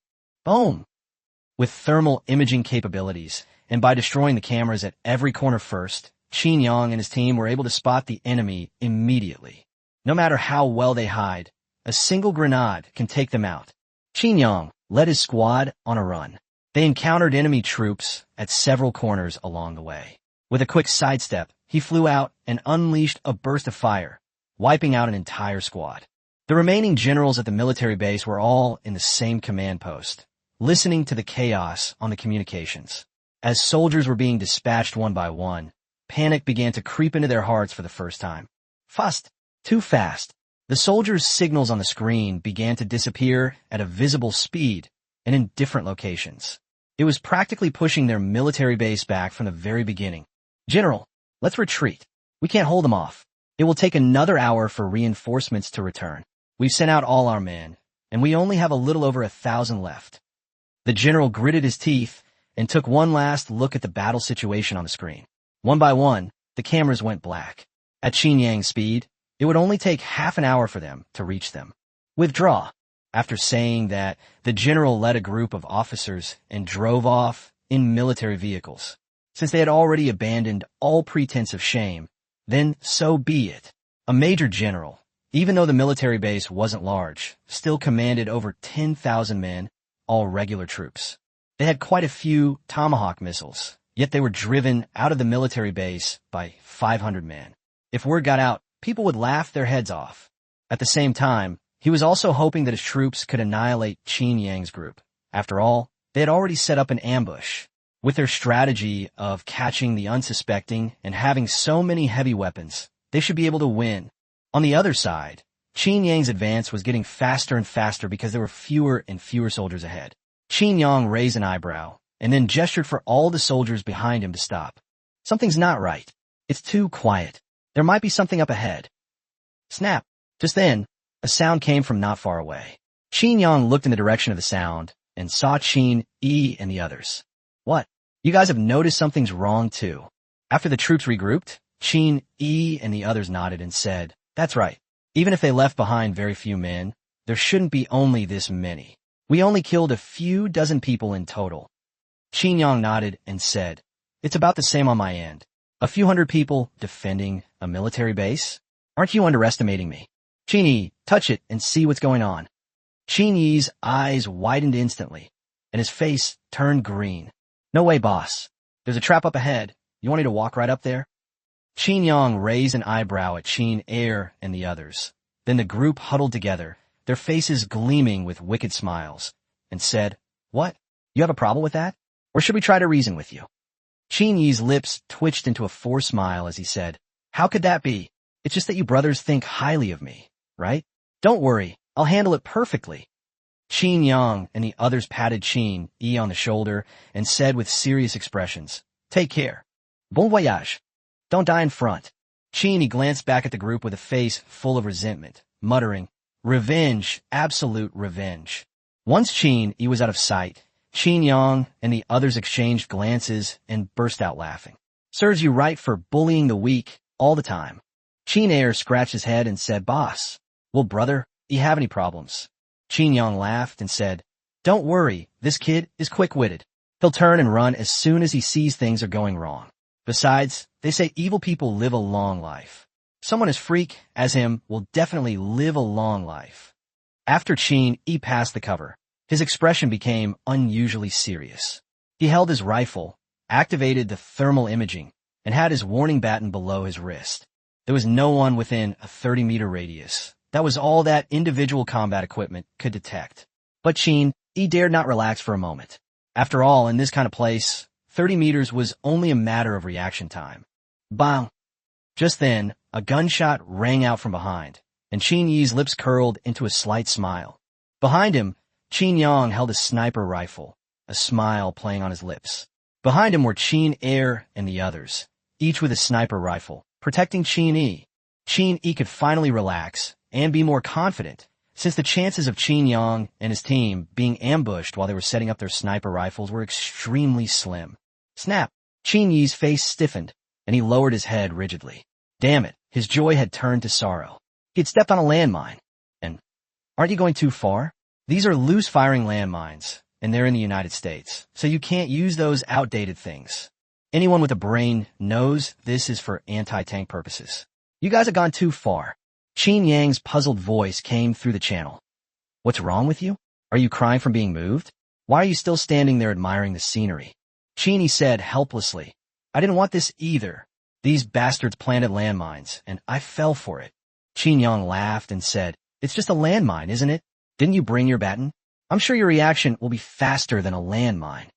Boom! With thermal imaging capabilities, and by destroying the cameras at every corner first, Qin Yang and his team were able to spot the enemy immediately. No matter how well they hide, a single grenade can take them out. Qin Yang led his squad on a run. They encountered enemy troops at several corners along the way. With a quick sidestep, he flew out and unleashed a burst of fire, wiping out an entire squad. The remaining generals at the military base were all in the same command post, listening to the chaos on the communications. As soldiers were being dispatched one by one, panic began to creep into their hearts for the first time. Fast. Too fast. The soldiers' signals on the screen began to disappear at a visible speed and in different locations. It was practically pushing their military base back from the very beginning. General, let's retreat. We can't hold them off. It will take another hour for reinforcements to return. We've sent out all our men, and we only have a little over 1,000 left. The general gritted his teeth and took one last look at the battle situation on the screen. One by one, the cameras went black. At Qin Yang's speed, it would only take half an hour for them to reach them. Withdraw. After saying that, the general led a group of officers and drove off in military vehicles. Since they had already abandoned all pretense of shame, then so be it. A major general, even though the military base wasn't large, still commanded over 10,000 men, all regular troops. They had quite a few Tomahawk missiles, yet they were driven out of the military base by 500 men. If word got out, people would laugh their heads off. At the same time, he was also hoping that his troops could annihilate Qin Yang's group. After all, they had already set up an ambush. With their strategy of catching the unsuspecting and having so many heavy weapons, they should be able to win. On the other side, Qin Yang's advance was getting faster and faster because there were fewer and fewer soldiers ahead. Qin Yang raised an eyebrow and then gestured for all the soldiers behind him to stop. Something's not right. It's too quiet. There might be something up ahead. Snap! Just then, a sound came from not far away. Qin Yang looked in the direction of the sound and saw Qin E and the others. What? You guys have noticed something's wrong too. After the troops regrouped, Qin E and the others nodded and said, That's right. Even if they left behind very few men, there shouldn't be only this many. We only killed a few dozen people in total. Qin Yang nodded and said, It's about the same on my end. A few hundred people defending a military base? Aren't you underestimating me? Qin E, touch it and see what's going on. Qin Yi's eyes widened instantly, and his face turned green. No way, boss. There's a trap up ahead. You want me to walk right up there? Qin Yang raised an eyebrow at Qin Er and the others. Then the group huddled together, their faces gleaming with wicked smiles, and said, What? You have a problem with that? Or should we try to reason with you? Qin Yi's lips twitched into a forced smile as he said, How could that be? It's just that you brothers think highly of me, right? Don't worry, I'll handle it perfectly. Qin Yang and the others patted Qin E on the shoulder and said with serious expressions, Take care. Bon voyage. Don't die in front. Qin E glanced back at the group with a face full of resentment, muttering, Revenge, absolute revenge. Once Qin E was out of sight, Qin Yang and the others exchanged glances and burst out laughing. Serves you right for bullying the weak all the time. Qin Er scratched his head and said, Boss, well, brother, do you have any problems? Qin Yang laughed and said, Don't worry, this kid is quick-witted. He'll turn and run as soon as he sees things are going wrong. Besides, they say evil people live a long life. Someone as freak as him will definitely live a long life. After Qin Yi passed the cover, his expression became unusually serious. He held his rifle, activated the thermal imaging, and had his warning baton below his wrist. There was no one within a 30-meter radius. That was all that individual combat equipment could detect. But Qin Yi dared not relax for a moment. After all, in this kind of place, 30 meters was only a matter of reaction time. Bang! Just then, a gunshot rang out from behind, and Qin Yi's lips curled into a slight smile. Behind him, Qin Yang held a sniper rifle, a smile playing on his lips. Behind him were Qin Er and the others, each with a sniper rifle, protecting Qin Yi. Qin Yi could finally relax and be more confident, since the chances of Qin Yang and his team being ambushed while they were setting up their sniper rifles were extremely slim. Snap! Qin Yi's face stiffened, and he lowered his head rigidly. Damn it, his joy had turned to sorrow. He had stepped on a landmine. And, aren't you going too far? These are loose-firing landmines, and they're in the United States, so you can't use those outdated things. Anyone with a brain knows this is for anti-tank purposes. You guys have gone too far. Qin Yang's puzzled voice came through the channel. What's wrong with you? Are you crying from being moved? Why are you still standing there admiring the scenery? Qin Yi said helplessly, I didn't want this either. These bastards planted landmines, and I fell for it. Qin Yang laughed and said, It's just a landmine, isn't it? Didn't you bring your baton? I'm sure your reaction will be faster than a landmine.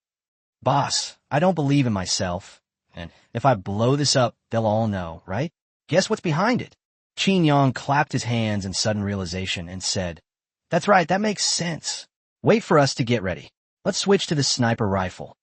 Boss, I don't believe in myself, and if I blow this up, they'll all know, right? Guess what's behind it? Qin Yang clapped his hands in sudden realization and said, That's right, that makes sense. Wait for us to get ready. Let's switch to the sniper rifle.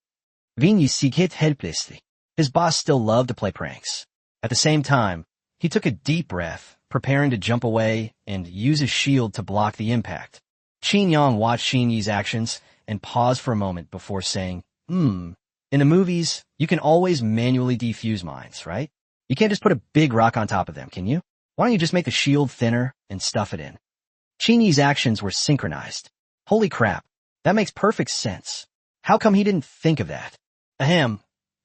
Vin Yi hit helplessly. His boss still loved to play pranks. At the same time, he took a deep breath, preparing to jump away and use his shield to block the impact. Qin Yang watched Qin Yi's actions and paused for a moment before saying, In the movies, you can always manually defuse mines, right? You can't just put a big rock on top of them, can you? Why don't you just make the shield thinner and stuff it in? Qin Yi's actions were synchronized. Holy crap, that makes perfect sense. How come he didn't think of that? Ahem.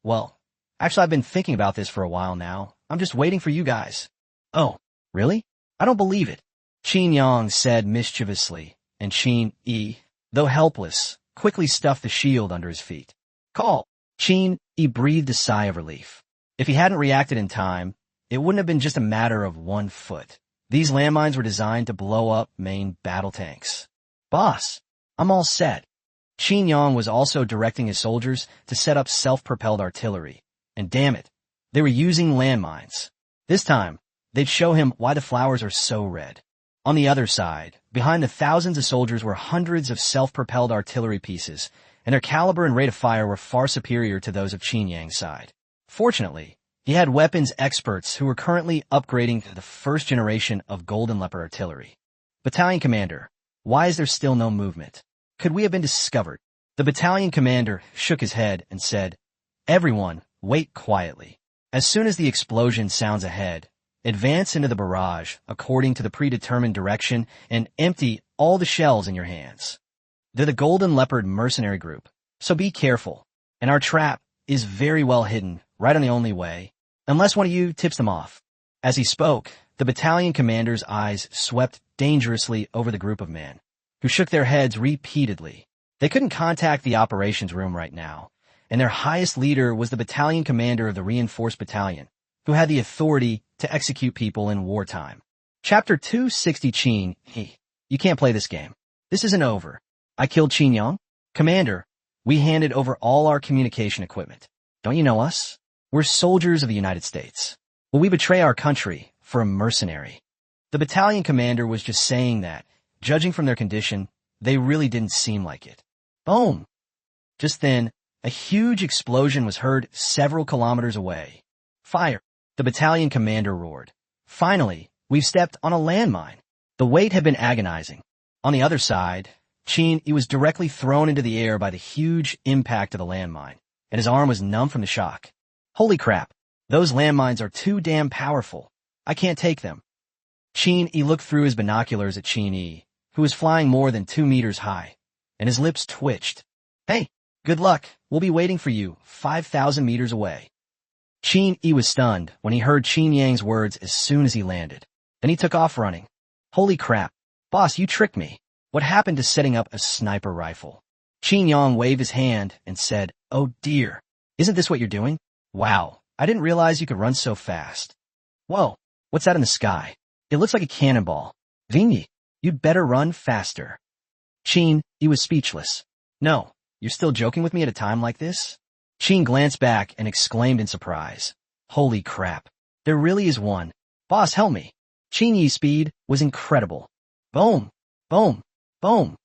Well, actually I've been thinking about this for a while now. I'm just waiting for you guys. Oh, really? I don't believe it. Qin Yang said mischievously, and Qin Yi, though helpless, quickly stuffed the shield under his feet. Call! Qin Yi breathed a sigh of relief. If he hadn't reacted in time, it wouldn't have been just a matter of 1 foot. These landmines were designed to blow up main battle tanks. Boss, I'm all set. Qin Yang was also directing his soldiers to set up self-propelled artillery. And damn it, they were using landmines. This time, they'd show him why the flowers are so red. On the other side, behind the thousands of soldiers were hundreds of self-propelled artillery pieces, and their caliber and rate of fire were far superior to those of Qin Yang's side. Fortunately, he had weapons experts who were currently upgrading to the first generation of Golden Leopard artillery. Battalion Commander, why is there still no movement? Could we have been discovered? The battalion commander shook his head and said, Everyone, wait quietly. As soon as the explosion sounds ahead, advance into the barrage according to the predetermined direction and empty all the shells in your hands. They're the Golden Leopard mercenary group, so be careful. And our trap is very well hidden, right on the only way, unless one of you tips them off. As he spoke, the battalion commander's eyes swept dangerously over the group of men, who shook their heads repeatedly. They couldn't contact the operations room right now, and their highest leader was the battalion commander of the reinforced battalion, who had the authority to execute people in wartime. Chapter 260 Qin Yi. You can't play this game. This isn't over. I killed Qin Yang. Commander, we handed over all our communication equipment. Don't you know us? We're soldiers of the United States. Will we betray our country for a mercenary? The battalion commander was just saying that. Judging from their condition, they really didn't seem like it. Boom! Just then, a huge explosion was heard several kilometers away. Fire! The battalion commander roared. Finally, we've stepped on a landmine. The wait had been agonizing. On the other side, Qin Yi was directly thrown into the air by the huge impact of the landmine, and his arm was numb from the shock. Holy crap, those landmines are too damn powerful. I can't take them. Qin Yi looked through his binoculars at Qin Yi, who was flying more than 2 meters high, and his lips twitched. Hey, good luck. We'll be waiting for you 5,000 meters away. Qin Yi was stunned when he heard Qin Yang's words as soon as he landed. Then he took off running. Holy crap. Boss, you tricked me. What happened to setting up a sniper rifle? Qin Yang waved his hand and said, "Oh dear, isn't this what you're doing? Wow, I didn't realize you could run so fast. Whoa, what's that in the sky? It looks like a cannonball. Vingy, you'd better run faster." Qin, he was speechless. "No, you're still joking with me at a time like this?" Qin glanced back and exclaimed in surprise. "Holy crap, there really is one. Boss, help me." Qin Yi's speed was incredible. Boom, boom, boom.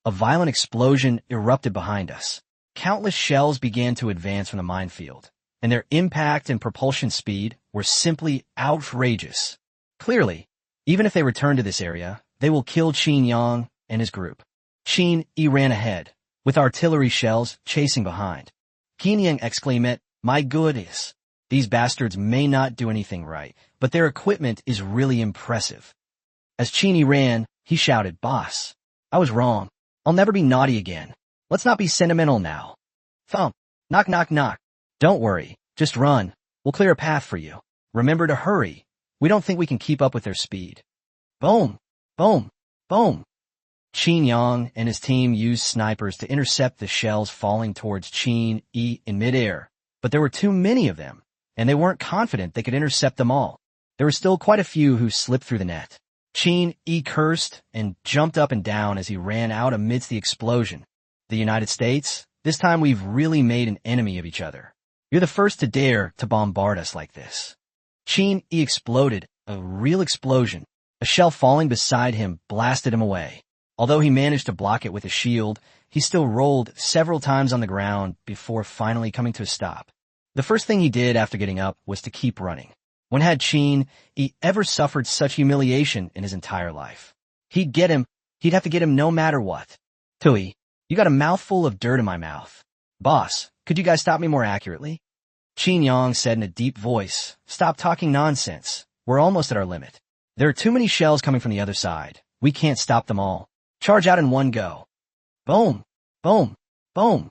A violent explosion erupted behind us. Countless shells began to advance from the minefield, and their impact and propulsion speed were simply outrageous. Clearly, even if they return to this area, they will kill Qin Yang and his group. Qin Yi ran ahead, with artillery shells chasing behind. Qin Yang exclaimed, "My goodness, these bastards may not do anything right, but their equipment is really impressive." As Qin Yi ran, he shouted, "Boss, I was wrong. I'll never be naughty again. Let's not be sentimental now." Thump. Knock, knock, knock. "Don't worry. Just run. We'll clear a path for you. Remember to hurry. We don't think we can keep up with their speed." Boom. Boom. Boom. Qin Yang and his team used snipers to intercept the shells falling towards Qin Yi in midair, but there were too many of them, and they weren't confident they could intercept them all. There were still quite a few who slipped through the net. Qin Yi cursed and jumped up and down as he ran out amidst the explosion. "The United States, this time we've really made an enemy of each other. You're the first to dare to bombard us like this." Qin Yi exploded, a real explosion. A shell falling beside him blasted him away. Although he managed to block it with a shield, he still rolled several times on the ground before finally coming to a stop. The first thing he did after getting up was to keep running. When had Qin Yi ever suffered such humiliation in his entire life? He'd have to get him no matter what. "Tui, you got a mouthful of dirt in my mouth. Boss, could you guys stop me more accurately?" Qin Yang said in a deep voice, "Stop talking nonsense. We're almost at our limit. There are too many shells coming from the other side. We can't stop them all. Charge out in one go." Boom, boom, boom.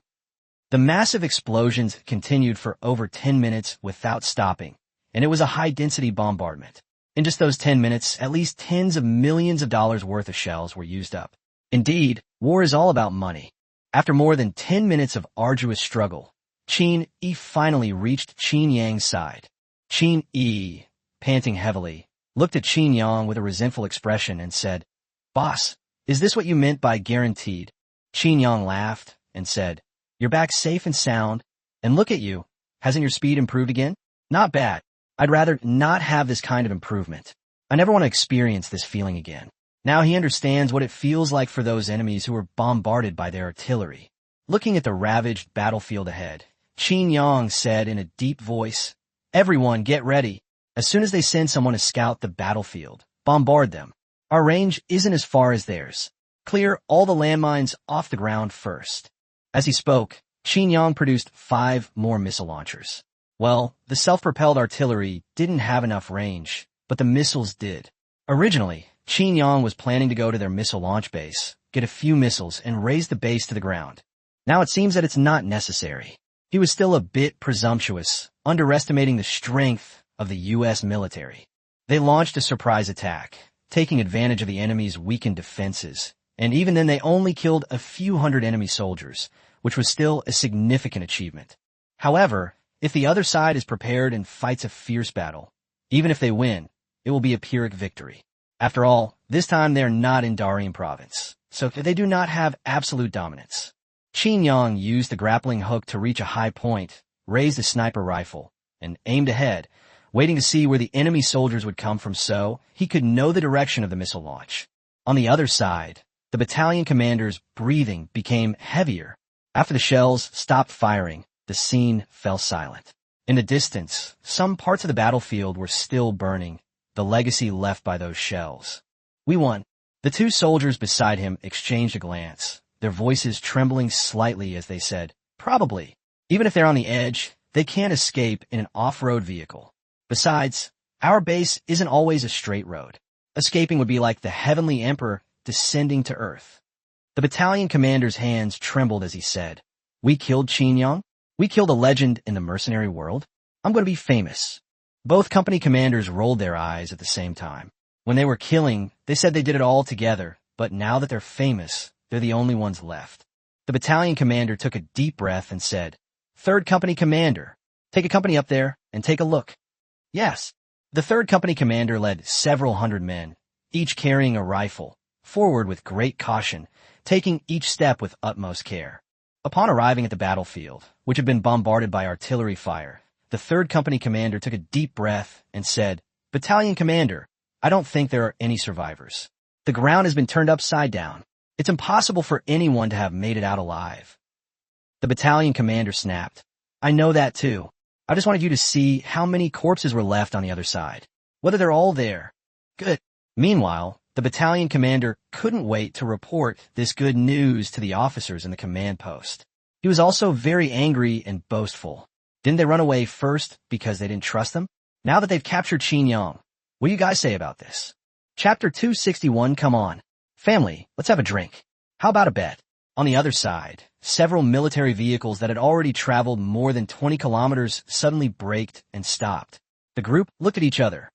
The massive explosions continued for over 10 minutes without stopping, and it was a high-density bombardment. In just those 10 minutes, at least tens of millions of dollars worth of shells were used up. Indeed, war is all about money. After more than 10 minutes of arduous struggle, Qin Yi finally reached Qin Yang's side. Qin Yi, panting heavily, looked at Qin Yang with a resentful expression and said, "Boss, is this what you meant by guaranteed?" Qin Yang laughed and said, "You're back safe and sound, and look at you. Hasn't your speed improved again? Not bad. I'd rather not have this kind of improvement. I never want to experience this feeling again." Now he understands what it feels like for those enemies who were bombarded by their artillery. Looking at the ravaged battlefield ahead, Qin Yang said in a deep voice, "Everyone get ready. As soon as they send someone to scout the battlefield, bombard them. Our range isn't as far as theirs. Clear all the landmines off the ground first." As he spoke, Qin Yang produced 5 more missile launchers. Well, the self-propelled artillery didn't have enough range, but the missiles did. Originally, Qin Yang was planning to go to their missile launch base, get a few missiles, and raise the base to the ground. Now it seems that it's not necessary. He was still a bit presumptuous, underestimating the strength of the U.S. military. They launched a surprise attack, taking advantage of the enemy's weakened defenses, and even then they only killed a few hundred enemy soldiers, which was still a significant achievement. However, if the other side is prepared and fights a fierce battle, even if they win, it will be a Pyrrhic victory. After all, this time they are not in Darien province, so they do not have absolute dominance. Qin Yang used the grappling hook to reach a high point, raised a sniper rifle, and aimed ahead, waiting to see where the enemy soldiers would come from so he could know the direction of the missile launch. On the other side, the battalion commander's breathing became heavier. After the shells stopped firing, the scene fell silent. In the distance, some parts of the battlefield were still burning, the legacy left by those shells. "We won." The 2 soldiers beside him exchanged a glance, their voices trembling slightly as they said, "Probably. Even if they're on the edge, they can't escape in an off-road vehicle. Besides, our base isn't always a straight road. Escaping would be like the heavenly emperor descending to earth." The battalion commander's hands trembled as he said, "We killed Qin Yang? We killed a legend in the mercenary world? I'm going to be famous." Both company commanders rolled their eyes at the same time. When they were killing, they said they did it all together, but now that they're famous, they're the only ones left. The battalion commander took a deep breath and said, "Third company commander, take a company up there and take a look." Yes. The third company commander led several hundred men, each carrying a rifle, forward with great caution, taking each step with utmost care. Upon arriving at the battlefield, which had been bombarded by artillery fire, the third company commander took a deep breath and said, "Battalion commander, I don't think there are any survivors. The ground has been turned upside down. It's impossible for anyone to have made it out alive." The battalion commander snapped, "I know that too. I just wanted you to see how many corpses were left on the other side. Whether they're all there." Good. Meanwhile, the battalion commander couldn't wait to report this good news to the officers in the command post. He was also very angry and boastful. Didn't they run away first because they didn't trust them? Now that they've captured Xinjiang, what do you guys say about this? Chapter 261, come on. Family, let's have a drink. How about a bet? On the other side, several military vehicles that had already traveled more than 20 kilometers suddenly braked and stopped. The group looked at each other.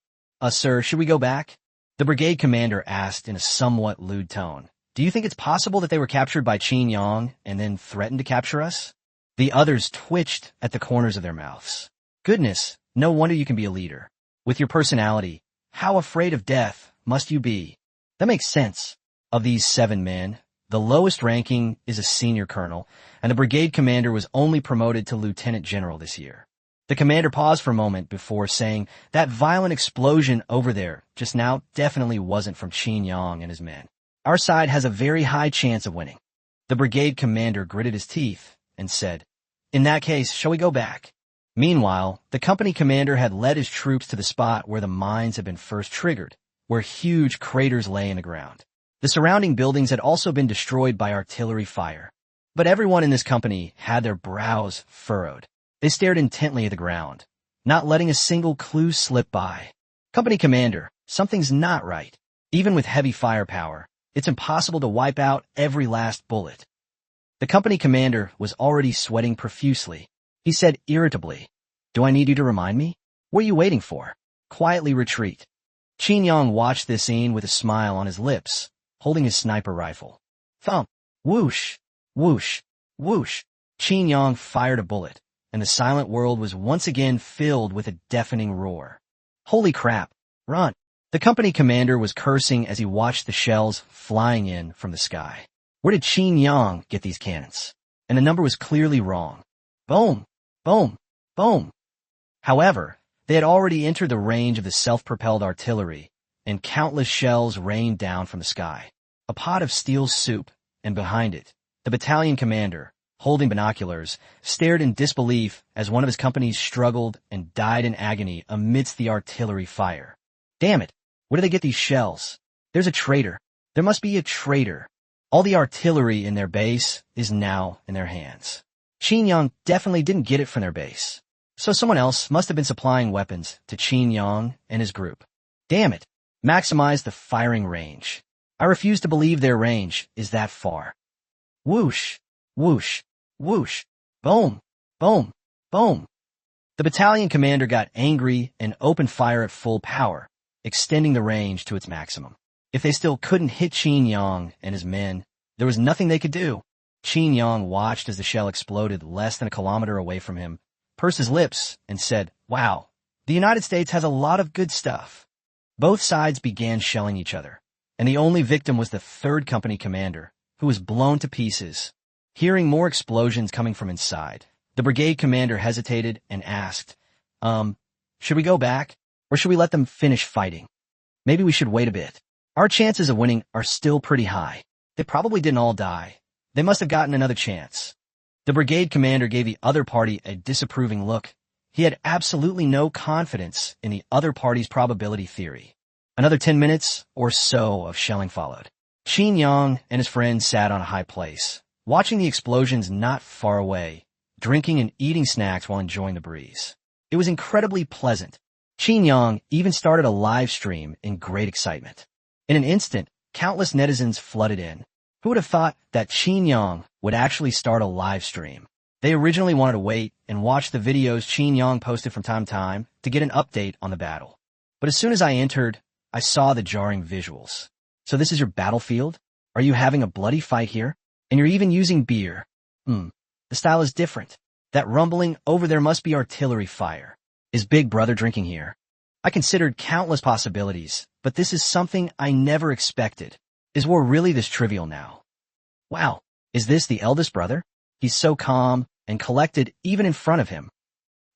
Sir, should we go back?" The brigade commander asked in a somewhat lewd tone. "Do you think it's possible that they were captured by Xinjiang and then threatened to capture us?" The others twitched at the corners of their mouths. "Goodness, no wonder you can be a leader. With your personality, how afraid of death must you be?" That makes sense. Of these 7 men, the lowest ranking is a senior colonel, and the brigade commander was only promoted to lieutenant general this year. The commander paused for a moment before saying, "That violent explosion over there just now definitely wasn't from Xinjiang and his men. Our side has a very high chance of winning." The brigade commander gritted his teeth and said, "In that case, shall we go back?" Meanwhile, the company commander had led his troops to the spot where the mines had been first triggered, where huge craters lay in the ground. The surrounding buildings had also been destroyed by artillery fire. But everyone in this company had their brows furrowed. They stared intently at the ground, not letting a single clue slip by. "Company commander, something's not right. Even with heavy firepower, it's impossible to wipe out every last bullet." The company commander was already sweating profusely. He said irritably, "Do I need you to remind me? What are you waiting for? Quietly retreat." Xinjiang watched this scene with a smile on his lips, holding his sniper rifle. Thump! Whoosh! Whoosh! Whoosh! Xinjiang fired a bullet, and the silent world was once again filled with a deafening roar. "Holy crap! Run!" The company commander was cursing as he watched the shells flying in from the sky. Where did Xinjiang get these cannons? And the number was clearly wrong. Boom! Boom! Boom! However, they had already entered the range of the self-propelled artillery, and countless shells rained down from the sky. A pot of steel soup, and behind it, the battalion commander, holding binoculars, stared in disbelief as one of his companies struggled and died in agony amidst the artillery fire. Damn it! Where do they get these shells? There's a traitor. There must be a traitor. All the artillery in their base is now in their hands. Xinjiang definitely didn't get it from their base. So someone else must have been supplying weapons to Xinjiang and his group. Damn it! Maximize the firing range. I refuse to believe their range is that far. Whoosh! Whoosh! Whoosh! Boom! Boom! Boom! The battalion commander got angry and opened fire at full power, extending the range to its maximum. If they still couldn't hit Xinjiang and his men, there was nothing they could do. Xinjiang watched as the shell exploded less than a kilometer away from him, pursed his lips, and said, "Wow, the United States has a lot of good stuff." Both sides began shelling each other, and the only victim was the third company commander, who was blown to pieces. Hearing more explosions coming from inside, the brigade commander hesitated and asked, should we go back, or should we let them finish fighting? Maybe we should wait a bit. Our chances of winning are still pretty high. They probably didn't all die. They must have gotten another chance. The brigade commander gave the other party a disapproving look. He had absolutely no confidence in the other party's probability theory. Another 10 minutes or so of shelling followed. Xinjiang and his friends sat on a high place, watching the explosions not far away, drinking and eating snacks while enjoying the breeze. It was incredibly pleasant. Xinjiang even started a live stream in great excitement. In an instant, countless netizens flooded in. Who would have thought that Xinjiang would actually start a live stream? They originally wanted to wait and watch the videos Xinjiang posted from time to time to get an update on the battle. But as soon as I entered, I saw the jarring visuals. So this is your battlefield? Are you having a bloody fight here? And you're even using beer. The style is different. That rumbling over there must be artillery fire. Is Big Brother drinking here? I considered countless possibilities, but this is something I never expected. Is war really this trivial now? Wow, is this the eldest brother? He's so calm and collected even in front of him.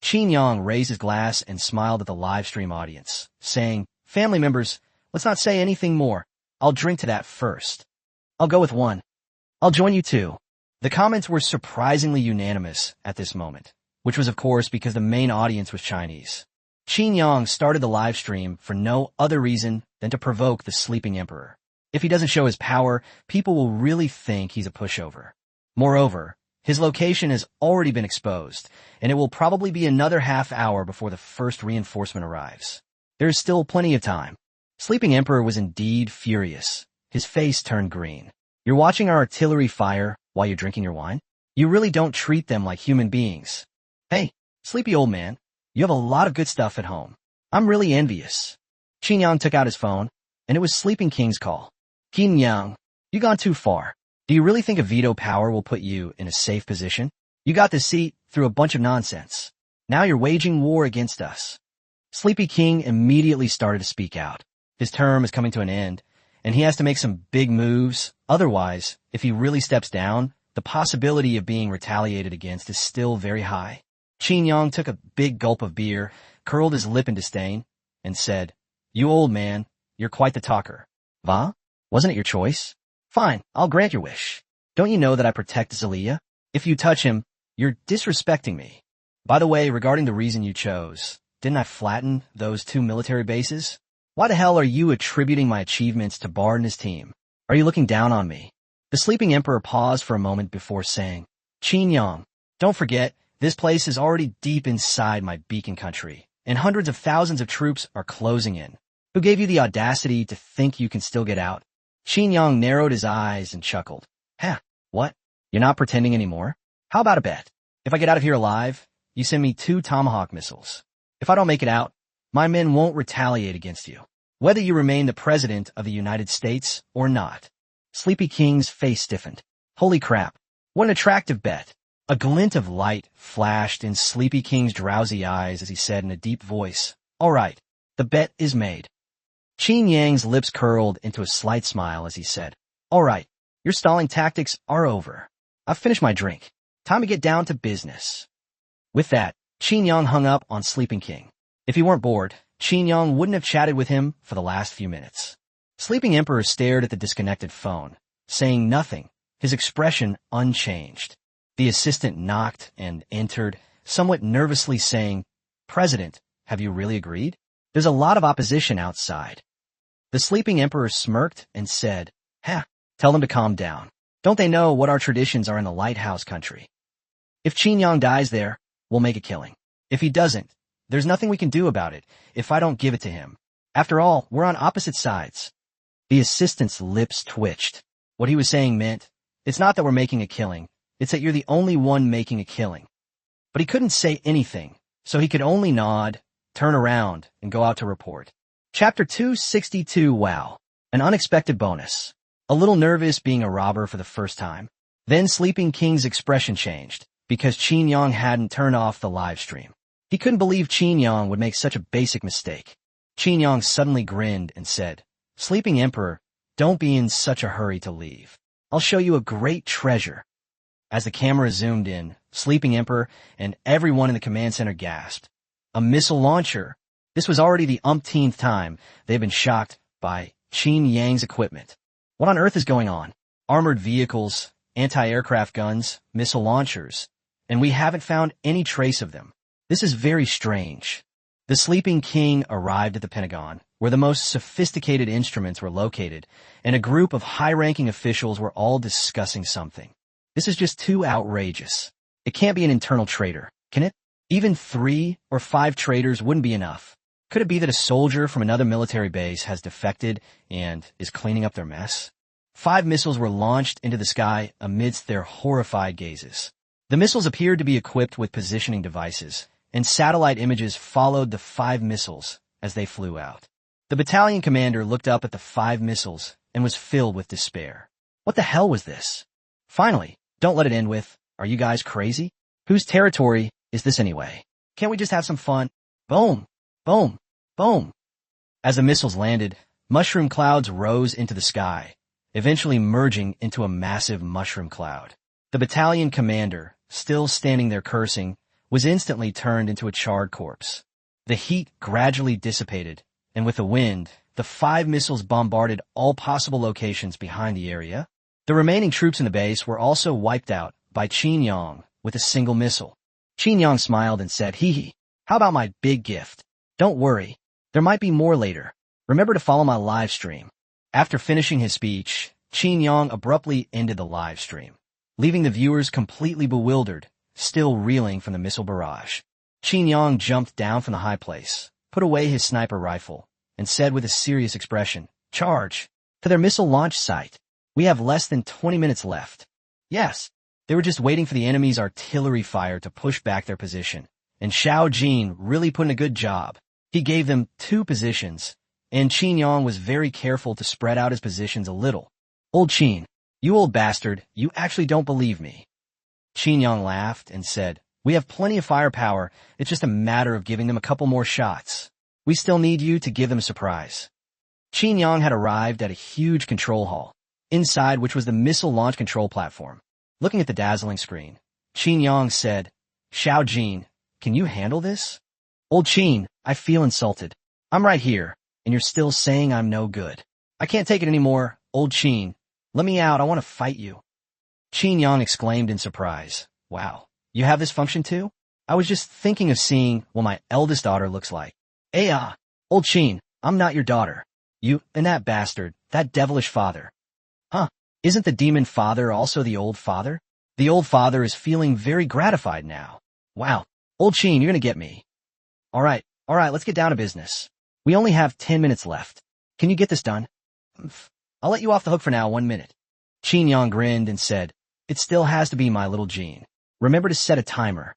Qin Yang raised his glass and smiled at the live stream audience, saying, "Family members, let's not say anything more. I'll drink to that first. I'll go with one. I'll join you too." The comments were surprisingly unanimous at this moment, which was of course because the main audience was Chinese. Qin Yang started the live stream for no other reason than to provoke the sleeping emperor. If he doesn't show his power, people will really think he's a pushover. Moreover, his location has already been exposed, and it will probably be another half hour before the first reinforcement arrives. There is still plenty of time. Sleeping Emperor was indeed furious. His face turned green. You're watching our artillery fire while you're drinking your wine? You really don't treat them like human beings. Hey, sleepy old man, you have a lot of good stuff at home. I'm really envious. Qin Yang took out his phone, and it was Sleeping King's call. Qin Yang, you gone too far. Do you really think a veto power will put you in a safe position? You got this seat through a bunch of nonsense. Now you're waging war against us. Sleepy King immediately started to speak out. His term is coming to an end, and he has to make some big moves. Otherwise, if he really steps down, the possibility of being retaliated against is still very high. Qin Yang took a big gulp of beer, curled his lip in disdain, and said, "You old man, you're quite the talker. Va? Wasn't it your choice? Fine, I'll grant your wish. Don't you know that I protect Zelia? If you touch him, you're disrespecting me. By the way, regarding the reason you chose, didn't I flatten those 2 military bases? Why the hell are you attributing my achievements to Bard and his team? Are you looking down on me?" The sleeping emperor paused for a moment before saying, "Qin Yang, don't forget, this place is already deep inside my beacon country, and hundreds of thousands of troops are closing in. Who gave you the audacity to think you can still get out?" Qin Yang narrowed his eyes and chuckled. "Huh, what? You're not pretending anymore? How about a bet? If I get out of here alive, you send me 2 Tomahawk missiles. If I don't make it out, my men won't retaliate against you, whether you remain the president of the United States or not." Sleepy King's face stiffened. Holy crap, what an attractive bet. A glint of light flashed in Sleepy King's drowsy eyes as he said in a deep voice, "All right, the bet is made." Qin Yang's lips curled into a slight smile as he said, "All right, your stalling tactics are over. I've finished my drink. Time to get down to business." With that, Qin Yang hung up on Sleeping King. If he weren't bored, Qin Yang wouldn't have chatted with him for the last few minutes. Sleeping Emperor stared at the disconnected phone, saying nothing, his expression unchanged. The assistant knocked and entered, somewhat nervously saying, "President, have you really agreed? There's a lot of opposition outside." The sleeping emperor smirked and said, "Ha, tell them to calm down. Don't they know what our traditions are in the lighthouse country? If Qin Yang dies there, we'll make a killing. If he doesn't, there's nothing we can do about it if I don't give it to him. After all, we're on opposite sides." The assistant's lips twitched. What he was saying meant, it's not that we're making a killing, it's that you're the only one making a killing. But he couldn't say anything, so he could only nod, turn around, and go out to report. Chapter 262. Wow. An unexpected bonus. A little nervous being a robber for the first time. Then Sleeping King's expression changed, because Qin Yang hadn't turned off the live stream. He couldn't believe Qin Yang would make such a basic mistake. Qin Yang suddenly grinned and said, "Sleeping Emperor, don't be in such a hurry to leave. I'll show you a great treasure." As the camera zoomed in, Sleeping Emperor and everyone in the command center gasped. A missile launcher! This was already the umpteenth time they've been shocked by Qin Yang's equipment. What on earth is going on? Armored vehicles, anti-aircraft guns, missile launchers, and we haven't found any trace of them. This is very strange. The Sleeping King arrived at the Pentagon, where the most sophisticated instruments were located, and a group of high-ranking officials were all discussing something. This is just too outrageous. It can't be an internal traitor, can it? Even 3 or 5 traitors wouldn't be enough. Could it be that a soldier from another military base has defected and is cleaning up their mess? 5 missiles were launched into the sky amidst their horrified gazes. The missiles appeared to be equipped with positioning devices, and satellite images followed the 5 missiles as they flew out. The battalion commander looked up at the 5 missiles and was filled with despair. What the hell was this? Finally, don't let it end with, are you guys crazy? Whose territory is this anyway? Can't we just have some fun? Boom, boom, boom. As the missiles landed, mushroom clouds rose into the sky, eventually merging into a massive mushroom cloud. The battalion commander, still standing there cursing, was instantly turned into a charred corpse. The heat gradually dissipated, and with the wind, the 5 missiles bombarded all possible locations behind the area. The remaining troops in the base were also wiped out by Qin Yang with a single missile. Qin Yang smiled and said, hee hee, how about my big gift? Don't worry, there might be more later. Remember to follow my live stream. After finishing his speech, Qin Yang abruptly ended the live stream, leaving the viewers completely bewildered, still reeling from the missile barrage. Qin Yang jumped down from the high place, put away his sniper rifle, and said with a serious expression, charge! To their missile launch site. We have less than 20 minutes left. Yes, they were just waiting for the enemy's artillery fire to push back their position, and Xiao Jin really put in a good job. He gave them 2 positions, and Qin Yang was very careful to spread out his positions a little. Old Qin, you old bastard, you actually don't believe me. Qin Yang laughed and said, we have plenty of firepower, it's just a matter of giving them a couple more shots. We still need you to give them a surprise. Qin Yang had arrived at a huge control hall, inside which was the missile launch control platform. Looking at the dazzling screen, Qin Yang said, Xiao Jin, can you handle this? Old Qin, I feel insulted. I'm right here, and you're still saying I'm no good. I can't take it anymore, old Qin. Let me out, I want to fight you. Qin Yang exclaimed in surprise. Wow, you have this function too? I was just thinking of seeing what my eldest daughter looks like. Old Qin, I'm not your daughter. You and that bastard, that devilish father. Huh, isn't the demon father also the old father? The old father is feeling very gratified now. Wow, old Qin, you're gonna get me. Alright, let's get down to business. We only have 10 minutes left. Can you get this done? I'll let you off the hook for now, 1 minute. Qin Yang grinned and said, it still has to be my little Jin. Remember to set a timer.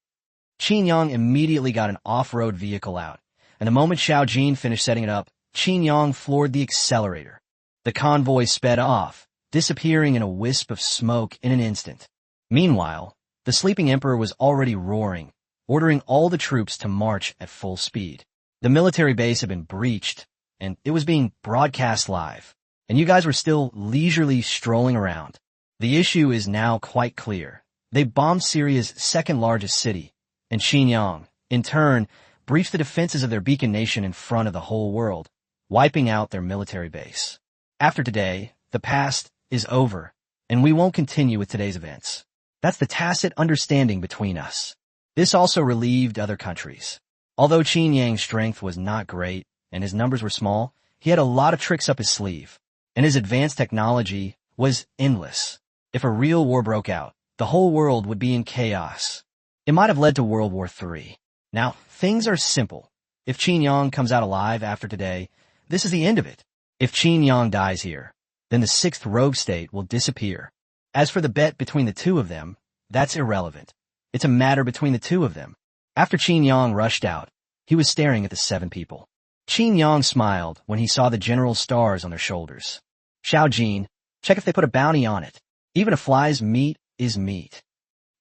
Qin Yang immediately got an off-road vehicle out, and the moment Xiao Jin finished setting it up, Qin Yang floored the accelerator. The convoy sped off, disappearing in a wisp of smoke in an instant. Meanwhile, the sleeping emperor was already roaring, ordering all the troops to march at full speed. The military base had been breached, and it was being broadcast live, and you guys were still leisurely strolling around. The issue is now quite clear. They bombed Syria's second-largest city, and Qin Yang, in turn, breached the defenses of their beacon nation in front of the whole world, wiping out their military base. After today, the past is over, and we won't continue with today's events. That's the tacit understanding between us. This also relieved other countries. Although Qin Yang's strength was not great, and his numbers were small, he had a lot of tricks up his sleeve, and his advanced technology was endless. If a real war broke out, the whole world would be in chaos. It might have led to World War III. Now, things are simple. If Qin Yang comes out alive after today, this is the end of it. If Qin Yang dies here, then the 6th rogue state will disappear. As for the bet between the two of them, that's irrelevant. It's a matter between the two of them. After Qin Yang rushed out, he was staring at the 7 people. Qin Yang smiled when he saw the general's stars on their shoulders. Xiao Jin, check if they put a bounty on it. Even a fly's meat is meat.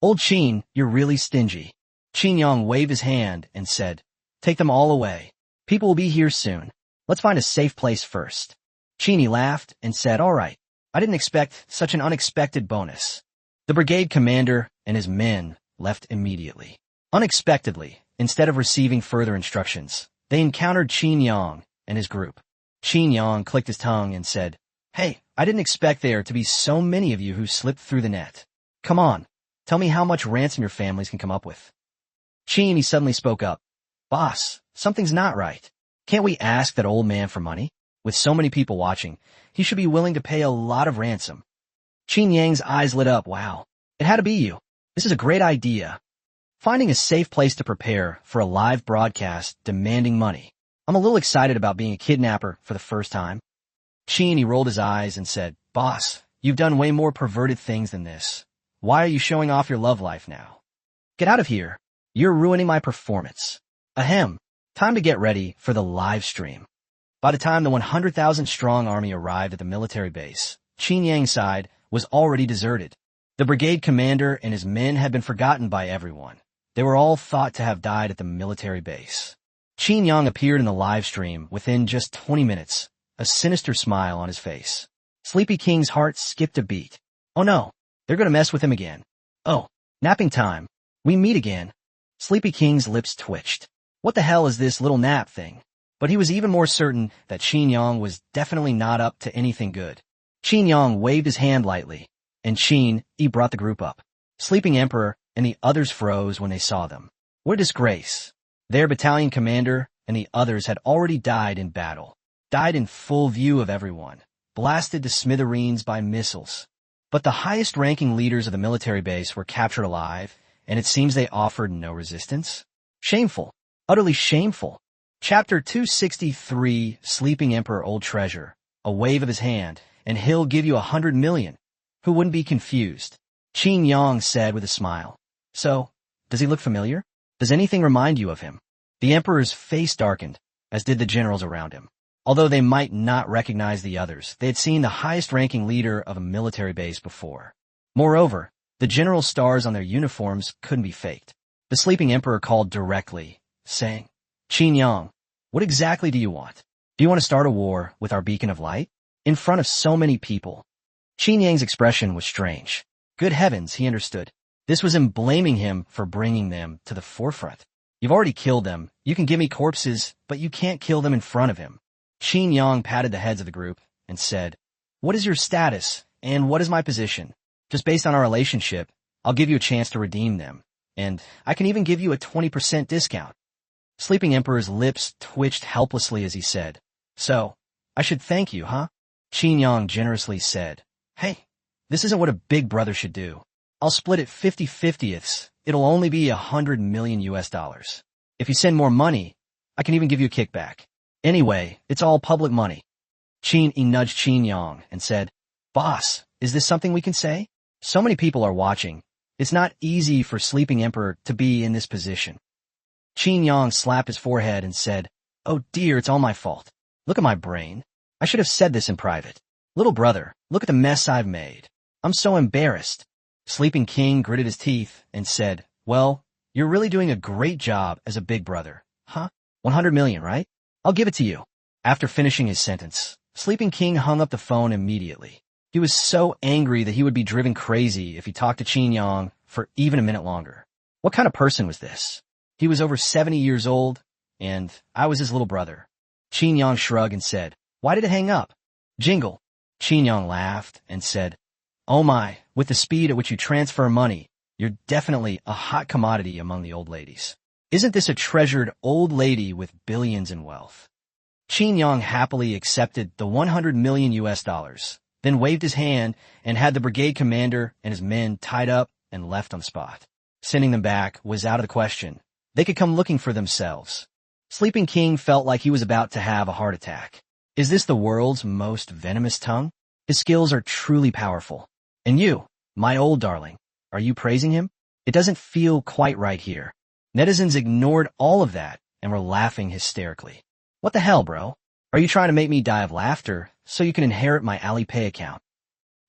Old Qin, you're really stingy. Qin Yang waved his hand and said, take them all away. People will be here soon. Let's find a safe place first. Qin laughed and said, all right. I didn't expect such an unexpected bonus. The brigade commander and his men left immediately. Unexpectedly, instead of receiving further instructions, they encountered Qin Yang and his group. Qin Yang clicked his tongue and said, hey, I didn't expect there to be so many of you who slipped through the net. Come on, tell me how much ransom your families can come up with. Qin, he suddenly spoke up. Boss, something's not right. Can't we ask that old man for money? With so many people watching, he should be willing to pay a lot of ransom. Qin Yang's eyes lit up. Wow, it had to be you. This is a great idea. Finding a safe place to prepare for a live broadcast demanding money. I'm a little excited about being a kidnapper for the first time. Qin, he rolled his eyes and said, boss, you've done way more perverted things than this. Why are you showing off your love life now? Get out of here. You're ruining my performance. Ahem. Time to get ready for the live stream. By the time the 100,000 strong army arrived at the military base, Qin Yang's side was already deserted. The brigade commander and his men had been forgotten by everyone. They were all thought to have died at the military base. Qin Yang appeared in the live stream within just 20 minutes, a sinister smile on his face. Sleepy King's heart skipped a beat. Oh no, they're gonna mess with him again. Oh, napping time. We meet again. Sleepy King's lips twitched. What the hell is this little nap thing? But he was even more certain that Qin Yang was definitely not up to anything good. Qin Yang waved his hand lightly, and he brought the group up. Sleeping Emperor and the others froze when they saw them. What a disgrace. Their battalion commander and the others had already died in battle. Died in full view of everyone. Blasted to smithereens by missiles. But the highest-ranking leaders of the military base were captured alive, and it seems they offered no resistance? Shameful. Utterly shameful. Chapter 263, Sleeping Emperor Old Treasure. A wave of his hand, and he'll give you 100 million. Who wouldn't be confused? Qin Yang said with a smile. So, does he look familiar? Does anything remind you of him? The Emperor's face darkened, as did the generals around him. Although they might not recognize the others, they had seen the highest-ranking leader of a military base before. Moreover, the general stars on their uniforms couldn't be faked. The Sleeping Emperor called directly, saying, Qin Yang, what exactly do you want? Do you want to start a war with our beacon of light? In front of so many people. Qin Yang's expression was strange. Good heavens, he understood. This was him blaming him for bringing them to the forefront. You've already killed them. You can give me corpses, but you can't kill them in front of him. Qin Yang patted the heads of the group and said, What is your status, and what is my position? Just based on our relationship, I'll give you a chance to redeem them, and I can even give you a 20% discount. Sleeping Emperor's lips twitched helplessly as he said, So, I should thank you, huh? Qin Yang generously said, Hey, this isn't what a big brother should do. I'll split it 50/50ths. It'll only be $100 million US. If you send more money, I can even give you a kickback. Anyway, it's all public money. Qin nudged Qin Yang and said, Boss, is this something we can say? So many people are watching. It's not easy for Sleeping Emperor to be in this position. Qin Yang slapped his forehead and said, Oh dear, it's all my fault. Look at my brain. I should have said this in private. Little brother, look at the mess I've made. I'm so embarrassed. Sleeping King gritted his teeth and said, Well, you're really doing a great job as a big brother. Huh? 100 million, right? I'll give it to you. After finishing his sentence, Sleeping King hung up the phone immediately. He was so angry that he would be driven crazy if he talked to Qin Yang for even a minute longer. What kind of person was this? He was over 70 years old, and I was his little brother. Qin Yang shrugged and said, Why did it hang up? Jingle. Qin Yang laughed and said, Oh my, with the speed at which you transfer money, you're definitely a hot commodity among the old ladies. Isn't this a treasured old lady with billions in wealth? Qin Yang happily accepted the 100 million US, then waved his hand and had the brigade commander and his men tied up and left on the spot. Sending them back was out of the question. They could come looking for themselves. Sleeping King felt like he was about to have a heart attack. Is this the world's most venomous tongue? His skills are truly powerful. And you, my old darling, are you praising him? It doesn't feel quite right here. Netizens ignored all of that and were laughing hysterically. What the hell, bro? Are you trying to make me die of laughter so you can inherit my Alipay account?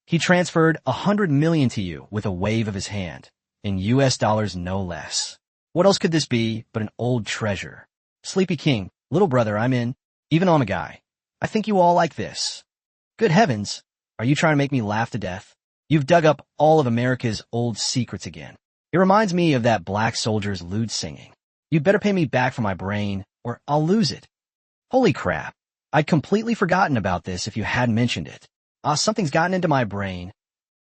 He transferred 100 million to you with a wave of his hand, in US dollars no less. What else could this be but an old treasure? Sleepy King, little brother, I'm in. Even though I'm a guy. I think you all like this. Good heavens, are you trying to make me laugh to death? You've dug up all of America's old secrets again. It reminds me of that black soldier's lewd singing. You'd better pay me back for my brain, or I'll lose it. Holy crap. I'd completely forgotten about this if you hadn't mentioned it. Something's gotten into my brain.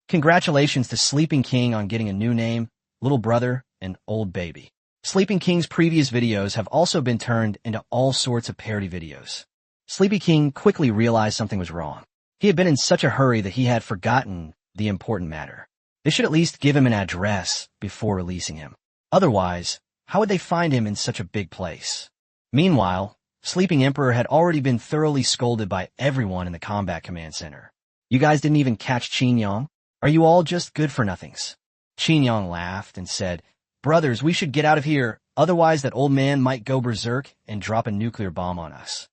Congratulations to Sleeping King on getting a new name, little brother, and old baby. Sleeping King's previous videos have also been turned into all sorts of parody videos. Sleepy King quickly realized something was wrong. He had been in such a hurry that he had forgotten the important matter. They should at least give him an address before releasing him. Otherwise, how would they find him in such a big place? Meanwhile, Sleeping Emperor had already been thoroughly scolded by everyone in the Combat Command Center. You guys didn't even catch Qin Yang? Are you all just good-for-nothings? Qin Yang laughed and said, Brothers, we should get out of here, otherwise that old man might go berserk and drop a nuclear bomb on us.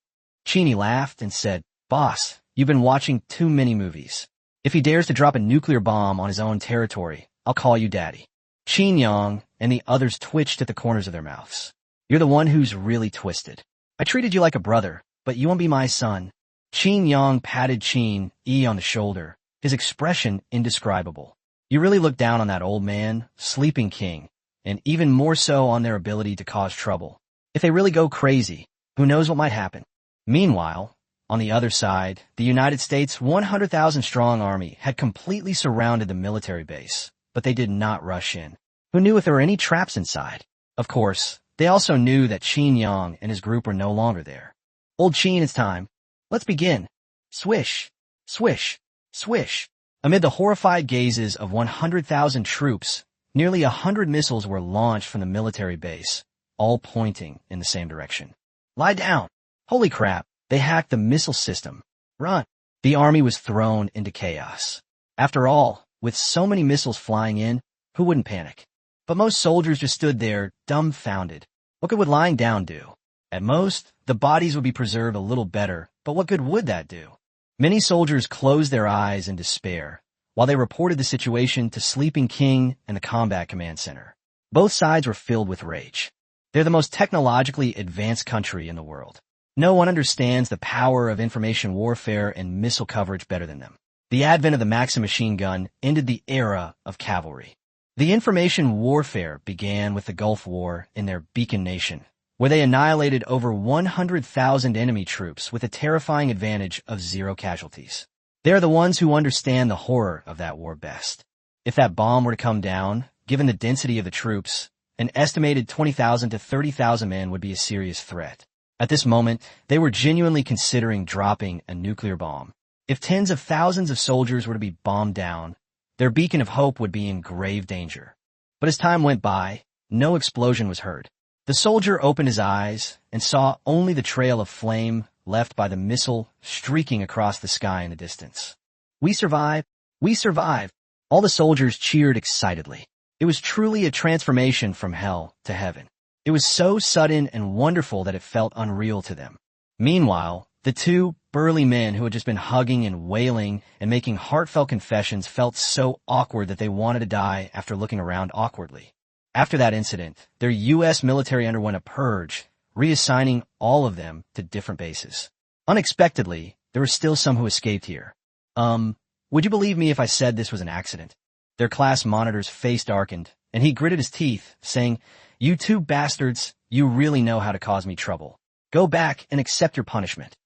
Qin laughed and said, Boss, you've been watching too many movies. If he dares to drop a nuclear bomb on his own territory, I'll call you daddy. Qin Yang and the others twitched at the corners of their mouths. You're the one who's really twisted. I treated you like a brother, but you won't be my son. Qin Yang patted Qin Yi on the shoulder, his expression indescribable. You really look down on that old man, sleeping king, and even more so on their ability to cause trouble. If they really go crazy, who knows what might happen? Meanwhile, on the other side, the United States' 100,000-strong army had completely surrounded the military base, but they did not rush in. Who knew if there were any traps inside? Of course, they also knew that Qin Yang and his group were no longer there. Old Qin, it's time. Let's begin. Swish, swish, swish. Amid the horrified gazes of 100,000 troops, nearly 100 missiles were launched from the military base, all pointing in the same direction. Lie down. Holy crap, they hacked the missile system. Run. The army was thrown into chaos. After all, with so many missiles flying in, who wouldn't panic? But most soldiers just stood there, dumbfounded. What good would lying down do? At most, the bodies would be preserved a little better, but what good would that do? Many soldiers closed their eyes in despair, while they reported the situation to Sleeping King and the Combat Command Center. Both sides were filled with rage. They're the most technologically advanced country in the world. No one understands the power of information warfare and missile coverage better than them. The advent of the Maxim machine gun ended the era of cavalry. The information warfare began with the Gulf War in their Beacon Nation, where they annihilated over 100,000 enemy troops with a terrifying advantage of 0 casualties. They're the ones who understand the horror of that war best. If that bomb were to come down, given the density of the troops, an estimated 20,000 to 30,000 men would be a serious threat. At this moment, they were genuinely considering dropping a nuclear bomb. If tens of thousands of soldiers were to be bombed down, their beacon of hope would be in grave danger. But as time went by, no explosion was heard. The soldier opened his eyes and saw only the trail of flame left by the missile streaking across the sky in the distance. We survive! We survive! All the soldiers cheered excitedly. It was truly a transformation from hell to heaven. It was so sudden and wonderful that it felt unreal to them. Meanwhile, the two burly men who had just been hugging and wailing and making heartfelt confessions felt so awkward that they wanted to die after looking around awkwardly. After that incident, their U.S. military underwent a purge, reassigning all of them to different bases. Unexpectedly, there were still some who escaped here. Would you believe me if I said this was an accident? Their class monitor's face darkened, and he gritted his teeth, saying, "You two bastards, you really know how to cause me trouble. Go back and accept your punishment."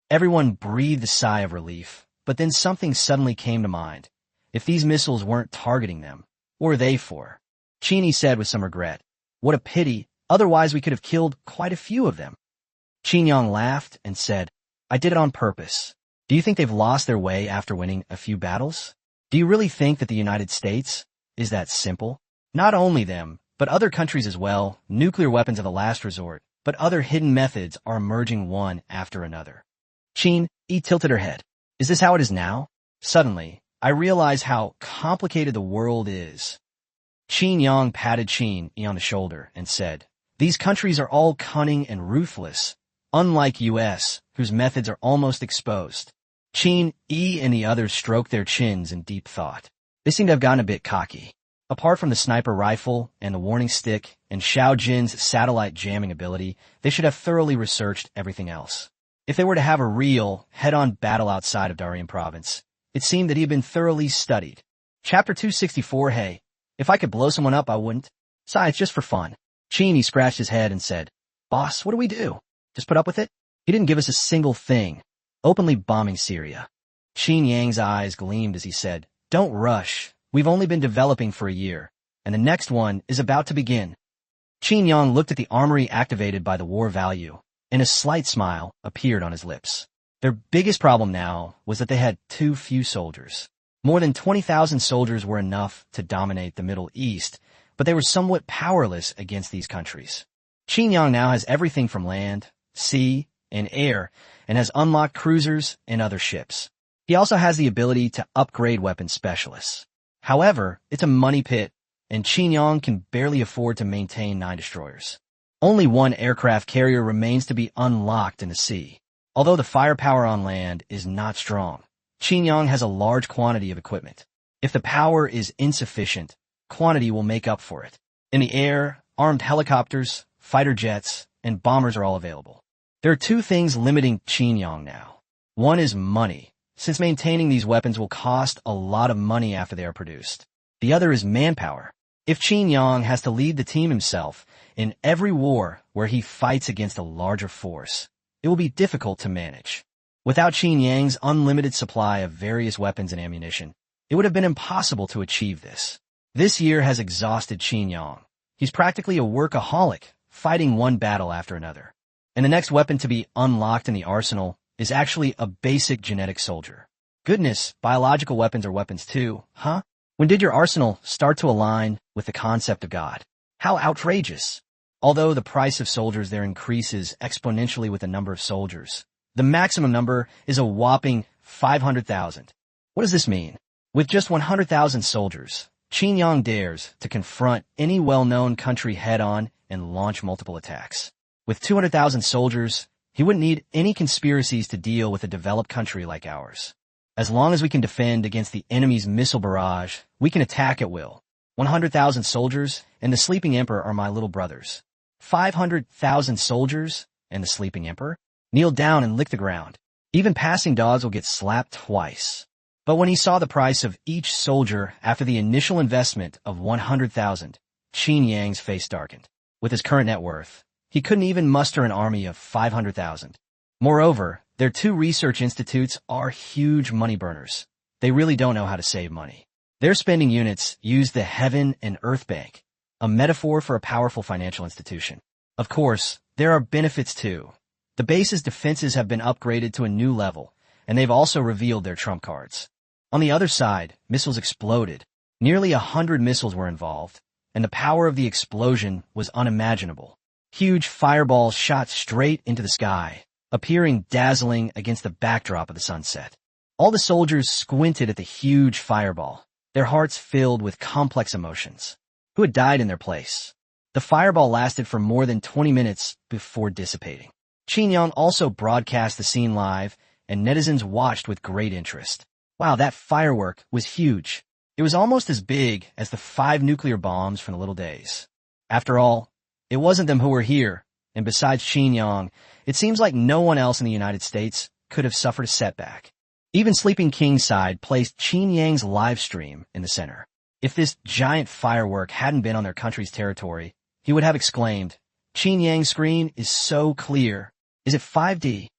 Everyone breathed a sigh of relief, but then something suddenly came to mind. If these missiles weren't targeting them, what were they for? Cheney said with some regret, "What a pity, otherwise we could have killed quite a few of them." Qin Yang laughed and said, "I did it on purpose. Do you think they've lost their way after winning a few battles? Do you really think that the United States is that simple? Not only them, but other countries as well. Nuclear weapons are the last resort, but other hidden methods are emerging one after another." Qin Yi tilted her head. "Is this how it is now?" Suddenly, I realize how complicated the world is. Qin Yang patted Qin Yi on the shoulder and said, "These countries are all cunning and ruthless, unlike U.S., whose methods are almost exposed." Qin Yi and the others stroked their chins in deep thought. They seemed to have gotten a bit cocky. Apart from the sniper rifle and the warning stick and Xiao Jin's satellite jamming ability, they should have thoroughly researched everything else. If they were to have a real, head-on battle outside of Darien Province, it seemed that he had been thoroughly studied. Chapter 264, hey, if I could blow someone up, I wouldn't. Besides, just for fun. Qin scratched his head and said, "Boss, what do we do? Just put up with it?" He didn't give us a single thing. Openly bombing Syria. Qin Yang's eyes gleamed as he said, "Don't rush. We've only been developing for a year, and the next one is about to begin." Qin Yang looked at the armory activated by the war value, and a slight smile appeared on his lips. Their biggest problem now was that they had too few soldiers. More than 20,000 soldiers were enough to dominate the Middle East, but they were somewhat powerless against these countries. Qin Yang now has everything from land, sea, and air, and has unlocked cruisers and other ships. He also has the ability to upgrade weapon specialists. However, it's a money pit, and Qin Yang can barely afford to maintain 9 destroyers. Only 1 aircraft carrier remains to be unlocked in the sea. Although the firepower on land is not strong, Xinjiang has a large quantity of equipment. If the power is insufficient, quantity will make up for it. In the air, armed helicopters, fighter jets, and bombers are all available. There are two things limiting Xinjiang now. One is money, since maintaining these weapons will cost a lot of money after they are produced. The other is manpower. If Xinjiang has to lead the team himself in every war where he fights against a larger force, it will be difficult to manage. Without Xinjiang's unlimited supply of various weapons and ammunition, it would have been impossible to achieve this. This year has exhausted Xinjiang. He's practically a workaholic, fighting one battle after another. And the next weapon to be unlocked in the arsenal is actually a basic genetic soldier. Goodness, biological weapons are weapons too, huh? When did your arsenal start to align with the concept of God? How outrageous! Although the price of soldiers there increases exponentially with the number of soldiers, the maximum number is a whopping 500,000. What does this mean? With just 100,000 soldiers, Xinjiang dares to confront any well-known country head-on and launch multiple attacks. With 200,000 soldiers, he wouldn't need any conspiracies to deal with a developed country like ours. As long as we can defend against the enemy's missile barrage, we can attack at will. 100,000 soldiers and the sleeping emperor are my little brothers. 500,000 soldiers and the sleeping emperor? Kneel down and lick the ground. Even passing dogs will get slapped twice. But when he saw the price of each soldier after the initial investment of 100,000, Xinjiang's face darkened. With his current net worth, he couldn't even muster an army of 500,000. Moreover, their two research institutes are huge money burners. They really don't know how to save money. Their spending units use the Heaven and Earth Bank, a metaphor for a powerful financial institution. Of course, there are benefits too. The base's defenses have been upgraded to a new level, and they've also revealed their trump cards. On the other side, missiles exploded. Nearly 100 missiles were involved, and the power of the explosion was unimaginable. Huge fireballs shot straight into the sky, appearing dazzling against the backdrop of the sunset. All the soldiers squinted at the huge fireball, their hearts filled with complex emotions. Who had died in their place? The fireball lasted for more than 20 minutes before dissipating. Xinjiang also broadcast the scene live, and netizens watched with great interest. Wow, that firework was huge. It was almost as big as the 5 nuclear bombs from the little days. After all, it wasn't them who were here, and besides Xinjiang, it seems like no one else in the United States could have suffered a setback. Even Sleeping King's side placed Xinjiang's live stream in the center. If this giant firework hadn't been on their country's territory, he would have exclaimed, "Xinjiang's screen is so clear. Is it 5D?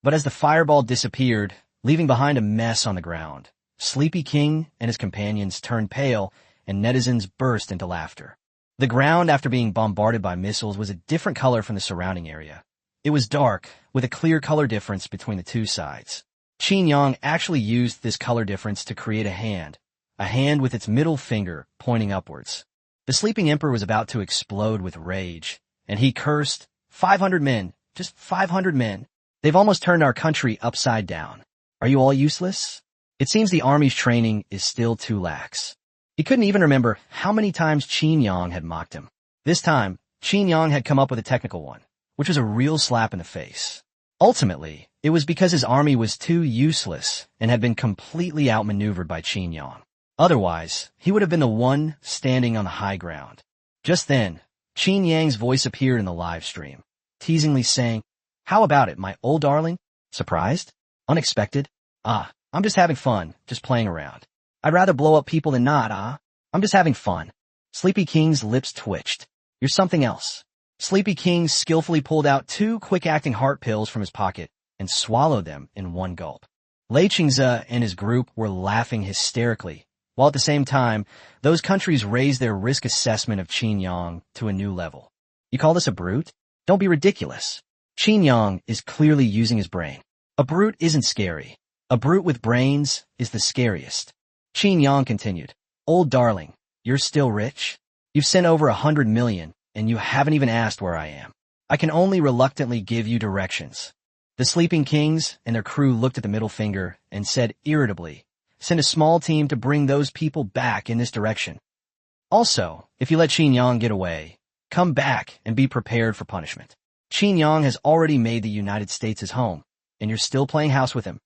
But as the fireball disappeared, leaving behind a mess on the ground, Sleepy King and his companions turned pale, and netizens burst into laughter. The ground after being bombarded by missiles was a different color from the surrounding area. It was dark, with a clear color difference between the two sides. Xinjiang actually used this color difference to create a hand with its middle finger pointing upwards. The sleeping emperor was about to explode with rage, and he cursed, 500 men, just 500 men. They've almost turned our country upside down. Are you all useless? It seems the army's training is still too lax. He couldn't even remember how many times Xinjiang had mocked him. This time, Xinjiang had come up with a technical one, which was a real slap in the face. Ultimately, it was because his army was too useless and had been completely outmaneuvered by Xinjiang. Otherwise, he would have been the one standing on the high ground. Just then, Xinjiang's voice appeared in the live stream, teasingly saying, "How about it, my old darling? Surprised? Unexpected? I'm just having fun, just playing around. I'd rather blow up people than not, I'm just having fun." Sleepy King's lips twitched. "You're something else." Sleepy King skillfully pulled out 2 quick-acting heart pills from his pocket and swallowed them in one gulp. Lei Qingze and his group were laughing hysterically, while at the same time, those countries raised their risk assessment of Xinjiang to a new level. "You call this a brute? Don't be ridiculous. Xinjiang is clearly using his brain. A brute isn't scary. A brute with brains is the scariest." Xinjiang continued, "Old darling, you're still rich? You've sent over 100 million, and you haven't even asked where I am. I can only reluctantly give you directions." The sleeping kings and their crew looked at the middle finger and said irritably, "Send a small team to bring those people back in this direction. Also, if you let Xinjiang get away, come back and be prepared for punishment. Xinjiang has already made the United States his home, and you're still playing house with him."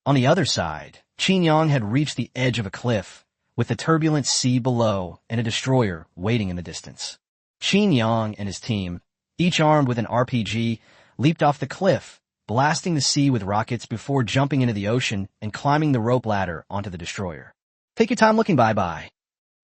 On the other side, Qin Yang had reached the edge of a cliff, with the turbulent sea below and a destroyer waiting in the distance. Qin Yang and his team, each armed with an RPG, leaped off the cliff, blasting the sea with rockets before jumping into the ocean and climbing the rope ladder onto the destroyer. Take your time looking bye-bye.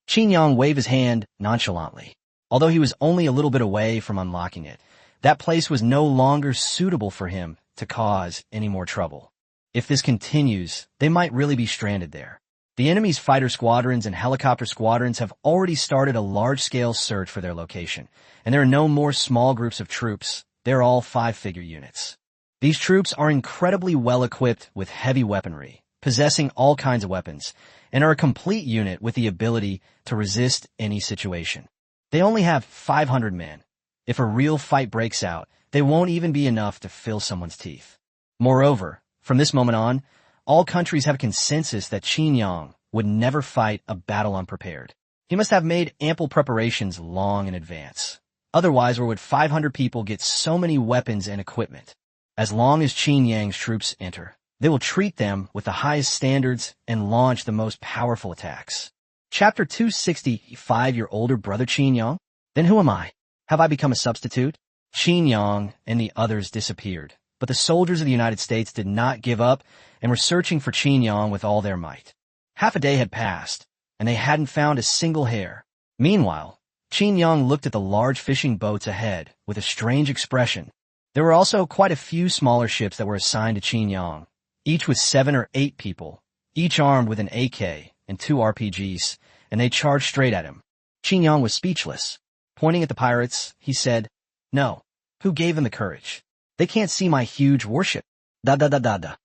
Qin Yang waved his hand nonchalantly. Although he was only a little bit away from unlocking it, that place was no longer suitable for him to cause any more trouble. If this continues, they might really be stranded there. The enemy's fighter squadrons and helicopter squadrons have already started a large-scale search for their location, and there are no more small groups of troops. They're all 5-figure units. These troops are incredibly well-equipped with heavy weaponry, possessing all kinds of weapons, and are a complete unit with the ability to resist any situation. They only have 500 men. If a real fight breaks out, they won't even be enough to fill someone's teeth. Moreover, from this moment on, all countries have a consensus that Qin Yang would never fight a battle unprepared. He must have made ample preparations long in advance. Otherwise, where would 500 people get so many weapons and equipment? As long as Qin Yang's troops enter, they will treat them with the highest standards and launch the most powerful attacks. Chapter 265, Your older brother Qin Yang? Then who am I? Have I become a substitute? Qin Yang and the others disappeared, but the soldiers of the United States did not give up and were searching for Qin Yang with all their might. Half a day had passed, and they hadn't found a single hair. Meanwhile, Qin Yang looked at the large fishing boats ahead with a strange expression. There were also quite a few smaller ships that were assigned to Qin Yang, each with 7 or 8 people, each armed with an AK and 2 RPGs, and they charged straight at him. Qin Yang was speechless. Pointing at the pirates, he said, "No. Who gave them the courage? They can't see my huge warship. Da.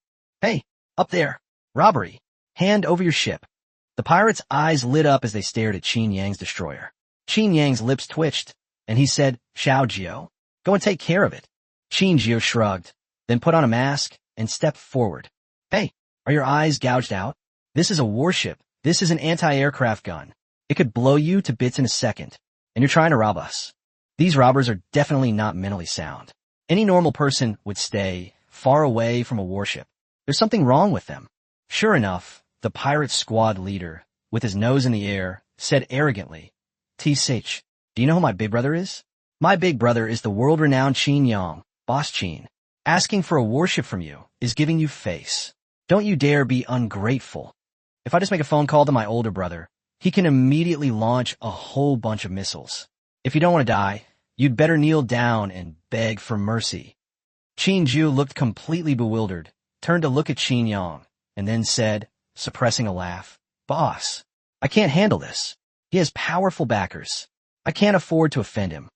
Hey, up there. Robbery. Hand over your ship." The pirates' eyes lit up as they stared at Qin Yang's destroyer. Qin Yang's lips twitched, and he said, "Xiao Jiao, go and take care of it." Qin Jiao shrugged, then put on a mask and stepped forward. "Hey, are your eyes gouged out? This is a warship. This is an anti-aircraft gun. It could blow you to bits in a second, and you're trying to rob us. These robbers are definitely not mentally sound. Any normal person would stay far away from a warship. There's something wrong with them." Sure enough, the pirate squad leader, with his nose in the air, said arrogantly, "T-Sage, do you know who my big brother is? My big brother is the world-renowned Qin Yang, Boss Qin. Asking for a warship from you is giving you face. Don't you dare be ungrateful. If I just make a phone call to my older brother, he can immediately launch a whole bunch of missiles. If you don't want to die, you'd better kneel down and beg for mercy." Qin Jiao looked completely bewildered, turned to look at Qin Yang, and then said, suppressing a laugh, "Boss, I can't handle this. He has powerful backers. I can't afford to offend him."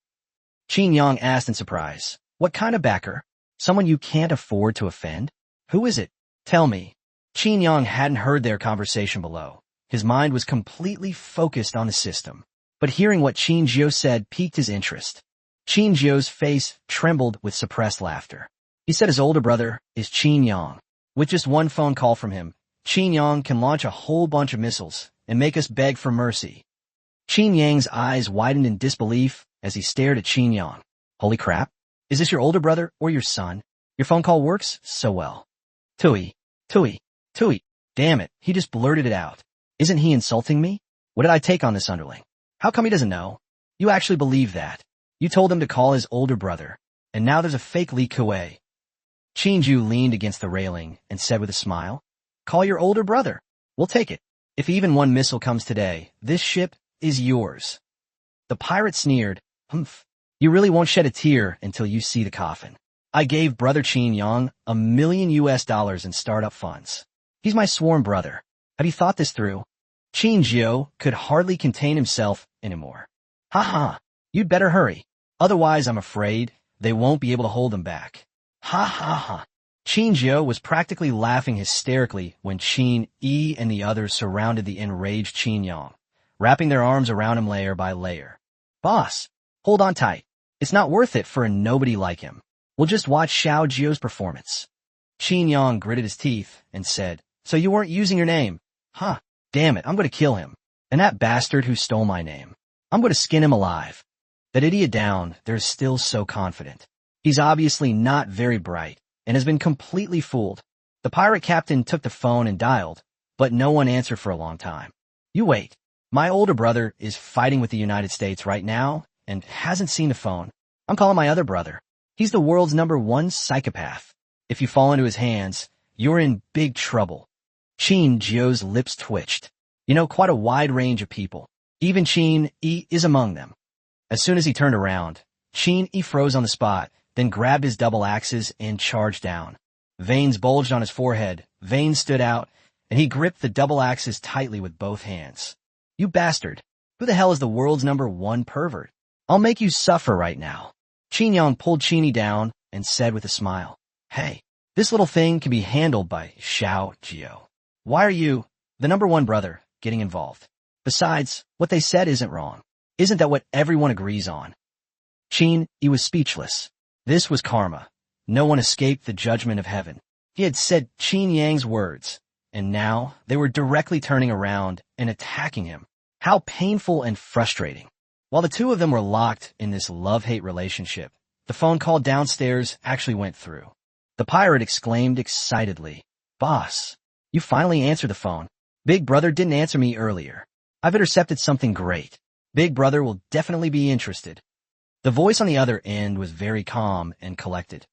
Qin Yang asked in surprise, "What kind of backer? Someone you can't afford to offend? Who is it? Tell me." Qin Yang hadn't heard their conversation below. His mind was completely focused on the system. But hearing what Qin Jiao said piqued his interest. Qin Jiao's face trembled with suppressed laughter. He said his older brother is Qin Yang. With just one phone call from him, Qin Yang can launch a whole bunch of missiles and make us beg for mercy. Qin Yang's eyes widened in disbelief as he stared at Qin Yang. "Holy crap. Is this your older brother or your son? Your phone call works so well." Tui. Damn it, he just blurted it out. Isn't he insulting me? What did I take on this underling? How come he doesn't know? You actually believe that. You told him to call his older brother, and now there's a fake Li Kuei. Qin Jiao leaned against the railing and said with a smile, "Call your older brother. We'll take it. If even one missile comes today, this ship is yours." The pirate sneered, "Humph. You really won't shed a tear until you see the coffin. I gave brother Qin Yang $1 million in startup funds. He's my sworn brother. Have you thought this through?" Qin Jiao could hardly contain himself anymore. "Ha, you'd better hurry. Otherwise, I'm afraid they won't be able to hold him back." Ha. Qin Jiao was practically laughing hysterically when Qin Yi and the others surrounded the enraged Qin Yang, wrapping their arms around him layer by layer. "Boss, hold on tight. It's not worth it for a nobody like him. We'll just watch Xiao Jiao's performance." Qin Yang gritted his teeth and said, "So you weren't using your name? Huh, damn it, I'm going to kill him. And that bastard who stole my name, I'm going to skin him alive." That idiot down there is still so confident. He's obviously not very bright and has been completely fooled. The pirate captain took the phone and dialed, but no one answered for a long time. You wait. My older brother is fighting with the United States right now and hasn't seen the phone. I'm calling my other brother. He's the world's #1 psychopath. If you fall into his hands, you're in big trouble. Chin Jio's lips twitched. You know, quite a wide range of people. Even Chin E is among them. As soon as he turned around, Chin E froze on the spot, then grabbed his double axes and charged down. Veins bulged on his forehead, veins stood out, and he gripped the double axes tightly with both hands. You bastard! Who the hell is the world's #1 pervert? I'll make you suffer right now. Chin Yang pulled Chin down and said with a smile, Hey, this little thing can be handled by Xiao Jio. Why are you, the #1 brother, getting involved? Besides, what they said isn't wrong. Isn't that what everyone agrees on? Chin Yi was speechless. This was karma. No one escaped the judgment of heaven. He had said Chin Yang's words, and now they were directly turning around and attacking him. How painful and frustrating. While the two of them were locked in this love-hate relationship, the phone call downstairs actually went through. The pirate exclaimed excitedly, Boss, you finally answered the phone. Big Brother didn't answer me earlier. I've intercepted something great. Big Brother will definitely be interested. The voice on the other end was very calm and collected.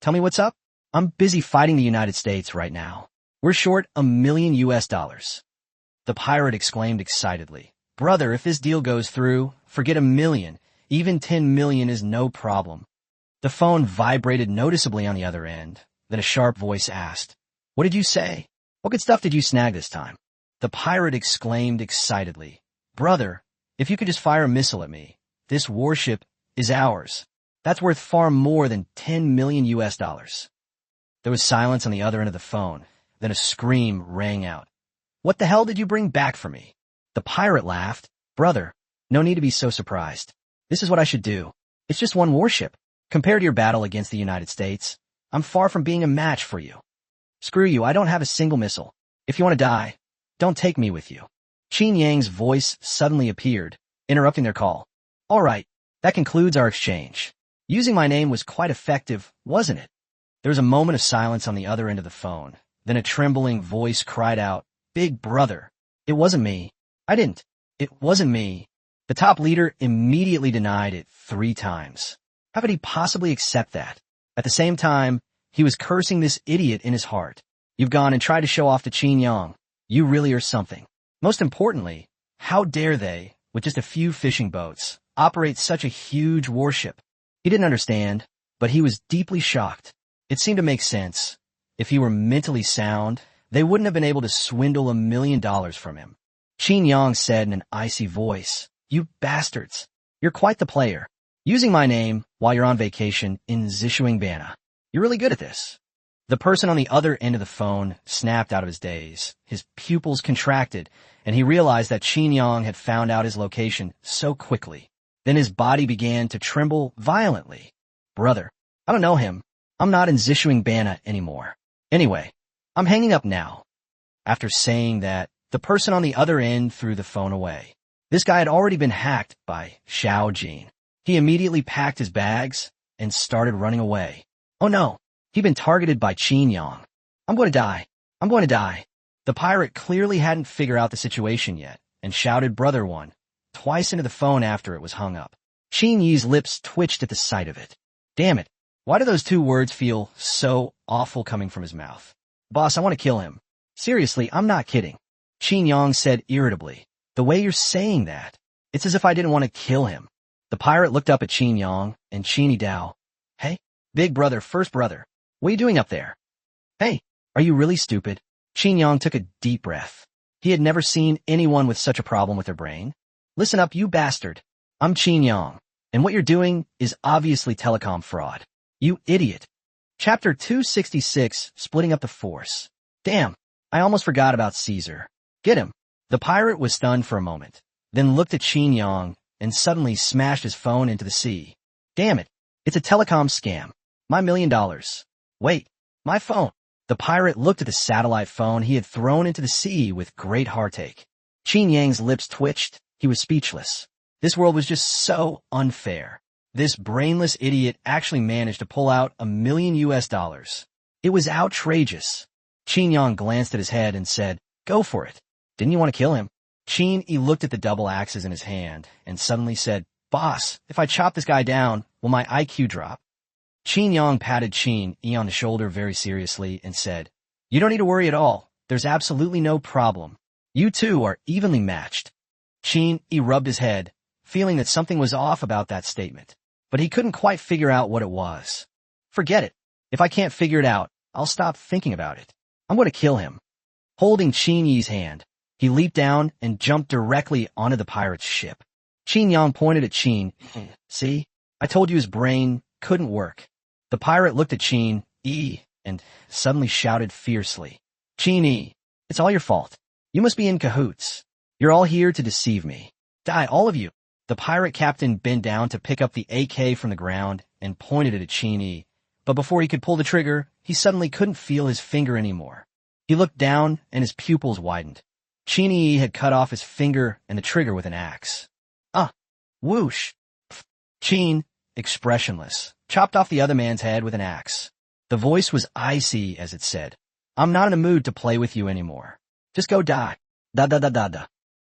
Tell me what's up? I'm busy fighting the United States right now. We're short $1 million. The pirate exclaimed excitedly. Brother, if this deal goes through, forget $1 million. Even $10 million is no problem. The phone vibrated noticeably on the other end. Then a sharp voice asked, What did you say? What good stuff did you snag this time? The pirate exclaimed excitedly. Brother, if you could just fire a missile at me, this warship is ours. That's worth far more than $10 million. There was silence on the other end of the phone. Then a scream rang out. What the hell did you bring back for me? The pirate laughed. Brother, no need to be so surprised. This is what I should do. It's just one warship. Compared to your battle against the United States, I'm far from being a match for you. Screw you, I don't have a single missile. If you want to die, don't take me with you. Chin Yang's voice suddenly appeared, interrupting their call. All right, that concludes our exchange. Using my name was quite effective, wasn't it? There was a moment of silence on the other end of the phone. Then a trembling voice cried out, Big Brother. It wasn't me. It wasn't me. The top leader immediately denied it 3 times. How could he possibly accept that? At the same time, he was cursing this idiot in his heart. You've gone and tried to show off to Chin Yang. You really are something. Most importantly, how dare they, with just a few fishing boats, operate such a huge warship? He didn't understand, but he was deeply shocked. It seemed to make sense. If he were mentally sound, they wouldn't have been able to swindle $1 million from him. Chin Yang said in an icy voice, You bastards. You're quite the player. Using my name while you're on vacation in Zishuangbana. You're really good at this. The person on the other end of the phone snapped out of his daze. His pupils contracted, and he realized that Chin Yang had found out his location so quickly. Then his body began to tremble violently. Brother, I don't know him. I'm not in Zishuangbana anymore. Anyway, I'm hanging up now. After saying that, the person on the other end threw the phone away. This guy had already been hacked by Xiao Jin. He immediately packed his bags and started running away. Oh no, he'd been targeted by Chin Yang. I'm going to die. I'm going to die. The pirate clearly hadn't figured out the situation yet and shouted Brother One twice into the phone after it was hung up. Chin Yi's lips twitched at the sight of it. Damn it. Why do those 2 words feel so awful coming from his mouth? Boss, I want to kill him. Seriously, I'm not kidding. Chin Yang said irritably. The way you're saying that, it's as if I didn't want to kill him. The pirate looked up at Chin Yang and Chin Dao. Hey, big brother, first brother, what are you doing up there? Hey, are you really stupid? Chin Yang took a deep breath. He had never seen anyone with such a problem with their brain. Listen up, you bastard. I'm Chin Yang, and what you're doing is obviously telecom fraud. You idiot. Chapter 266, Splitting Up the Force. Damn, I almost forgot about Caesar. Get him. The pirate was stunned for a moment, then looked at Chin Yang and suddenly smashed his phone into the sea. Damn it. It's a telecom scam. My $1 million. Wait, my phone. The pirate looked at the satellite phone he had thrown into the sea with great heartache. Chin Yang's lips twitched. He was speechless. This world was just so unfair. This brainless idiot actually managed to pull out $1 million. It was outrageous. Chin Yang glanced at his head and said, Go for it. Didn't you want to kill him? Qin Yi looked at the double axes in his hand and suddenly said, Boss, if I chop this guy down, will my IQ drop? Qin Yang patted Qin Yi on the shoulder very seriously and said, You don't need to worry at all. There's absolutely no problem. You two are evenly matched. Qin Yi rubbed his head, feeling that something was off about that statement, but he couldn't quite figure out what it was. Forget it. If I can't figure it out, I'll stop thinking about it. I'm going to kill him. Holding Qin Yi's hand, he leaped down and jumped directly onto the pirate's ship. Qin Yang pointed at Qin. See? I told you his brain couldn't work. The pirate looked at Qin Yi and suddenly shouted fiercely. Qin Yi, it's all your fault. You must be in cahoots. You're all here to deceive me. Die, all of you. The pirate captain bent down to pick up the AK from the ground and pointed it at Qin Yi, but before he could pull the trigger, he suddenly couldn't feel his finger anymore. He looked down and his pupils widened. Qin Yi had cut off his finger and the trigger with an axe. Whoosh. Qin, expressionless, chopped off the other man's head with an axe. The voice was icy as it said, I'm not in a mood to play with you anymore. Just go die. Da-da-da-da-da.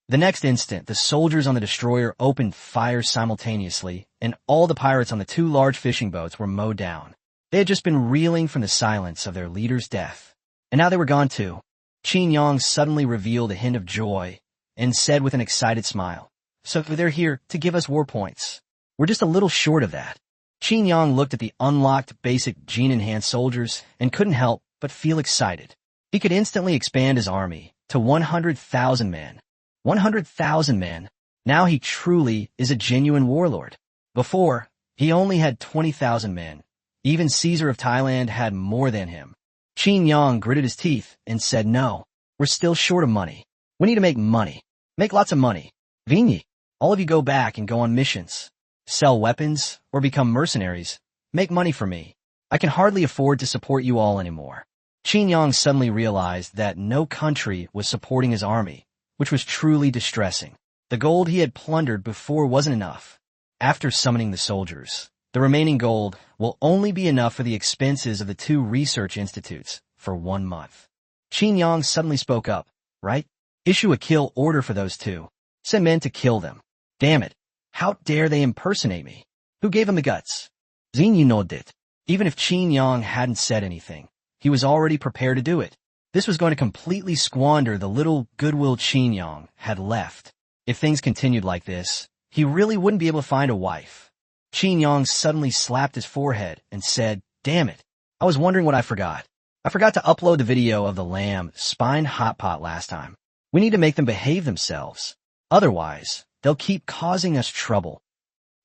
The next instant, the soldiers on the destroyer opened fire simultaneously, and all the pirates on the two large fishing boats were mowed down. They had just been reeling from the silence of their leader's death. And now they were gone too. Qin Yang suddenly revealed a hint of joy and said with an excited smile, So they're here to give us war points. We're just a little short of that. Qin Yang looked at the unlocked basic gene-enhanced soldiers and couldn't help but feel excited. He could instantly expand his army to 100,000 men. 100,000 men. Now he truly is a genuine warlord. Before, he only had 20,000 men. Even Caesar of Thailand had more than him. Qin Yang gritted his teeth and said, No, we're still short of money. We need to make money. Make lots of money. Vigny, all of you go back and go on missions. Sell weapons or become mercenaries. Make money for me. I can hardly afford to support you all anymore. Qin Yang suddenly realized that no country was supporting his army, which was truly distressing. The gold he had plundered before wasn't enough. After summoning the soldiers, the remaining gold will only be enough for the expenses of the two research institutes for 1 month. Qin Yang suddenly spoke up, Right? Issue a kill order for those two. Send men to kill them. Damn it. How dare they impersonate me? Who gave them the guts? Xing nodded. Even if Qin Yang hadn't said anything, he was already prepared to do it. This was going to completely squander the little goodwill Qin Yang had left. If things continued like this, he really wouldn't be able to find a wife. Qin Yang suddenly slapped his forehead and said, Damn it. I was wondering what I forgot. I forgot to upload the video of the lamb spine hot pot last time. We need to make them behave themselves. Otherwise, they'll keep causing us trouble.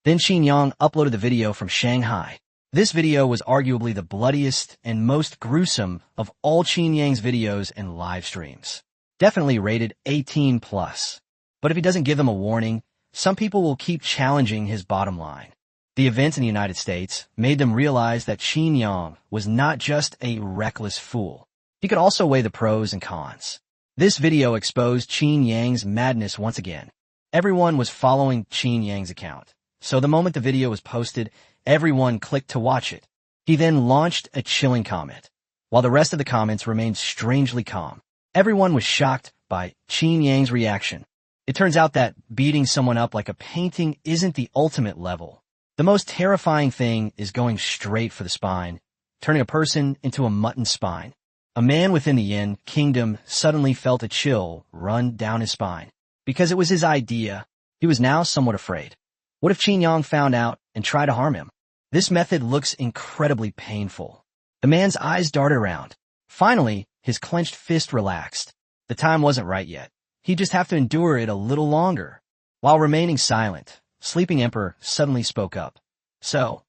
Then Qin Yang uploaded the video from Shanghai. This video was arguably the bloodiest and most gruesome of all Qin Yang's videos and live streams. Definitely rated 18+. But if he doesn't give them a warning, some people will keep challenging his bottom line. The events in the United States made them realize that Qin Yang was not just a reckless fool. He could also weigh the pros and cons. This video exposed Qin Yang's madness once again. Everyone was following Qin Yang's account, so the moment the video was posted, everyone clicked to watch it. He then launched a chilling comment, while the rest of the comments remained strangely calm. Everyone was shocked by Qin Yang's reaction. It turns out that beating someone up like a painting isn't the ultimate level. The most terrifying thing is going straight for the spine, turning a person into a mutton spine. A man within the Yin kingdom suddenly felt a chill run down his spine. Because it was his idea, he was now somewhat afraid. What if Qin Yang found out and tried to harm him? This method looks incredibly painful. The man's eyes darted around. Finally, his clenched fist relaxed. The time wasn't right yet. He'd just have to endure it a little longer. While remaining silent, Sleeping Emperor suddenly spoke up. So,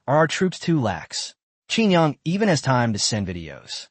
are our troops too lax? Qin Yang even has time to send videos.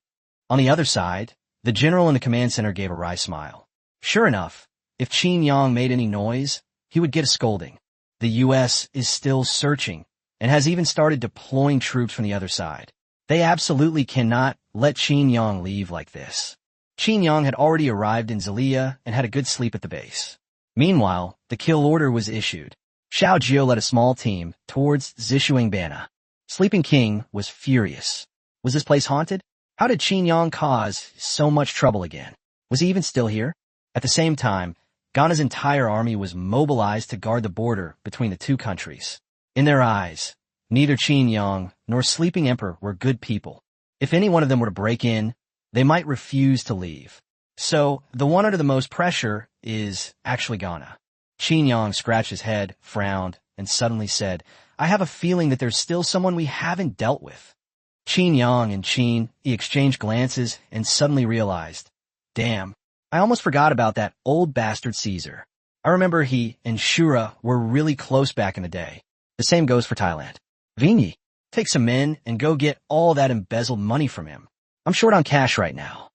On the other side, the general in the command center gave a wry smile. Sure enough, if Qin Yang made any noise, he would get a scolding. The U.S. is still searching and has even started deploying troops from the other side. They absolutely cannot let Qin Yang leave like this. Qin Yang had already arrived in Zelia and had a good sleep at the base. Meanwhile, the kill order was issued. Xiao Jiao led a small team towards Zishuangbana. Sleeping King was furious. Was this place haunted? How did Qin Yang cause so much trouble again? Was he even still here? At the same time, Ghana's entire army was mobilized to guard the border between the two countries. In their eyes, neither Qin Yang nor Sleeping Emperor were good people. If any one of them were to break in, they might refuse to leave. So, the one under the most pressure is actually Ghana. Qin Yang scratched his head, frowned, and suddenly said, I have a feeling that there's still someone we haven't dealt with. Qin Yang and Qin exchanged glances and suddenly realized, damn, I almost forgot about that old bastard Caesar. I remember he and Shura were really close back in the day. The same goes for Thailand. Vinyi, take some men and go get all that embezzled money from him. I'm short on cash right now.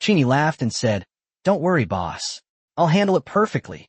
Qin laughed and said, don't worry, boss. I'll handle it perfectly.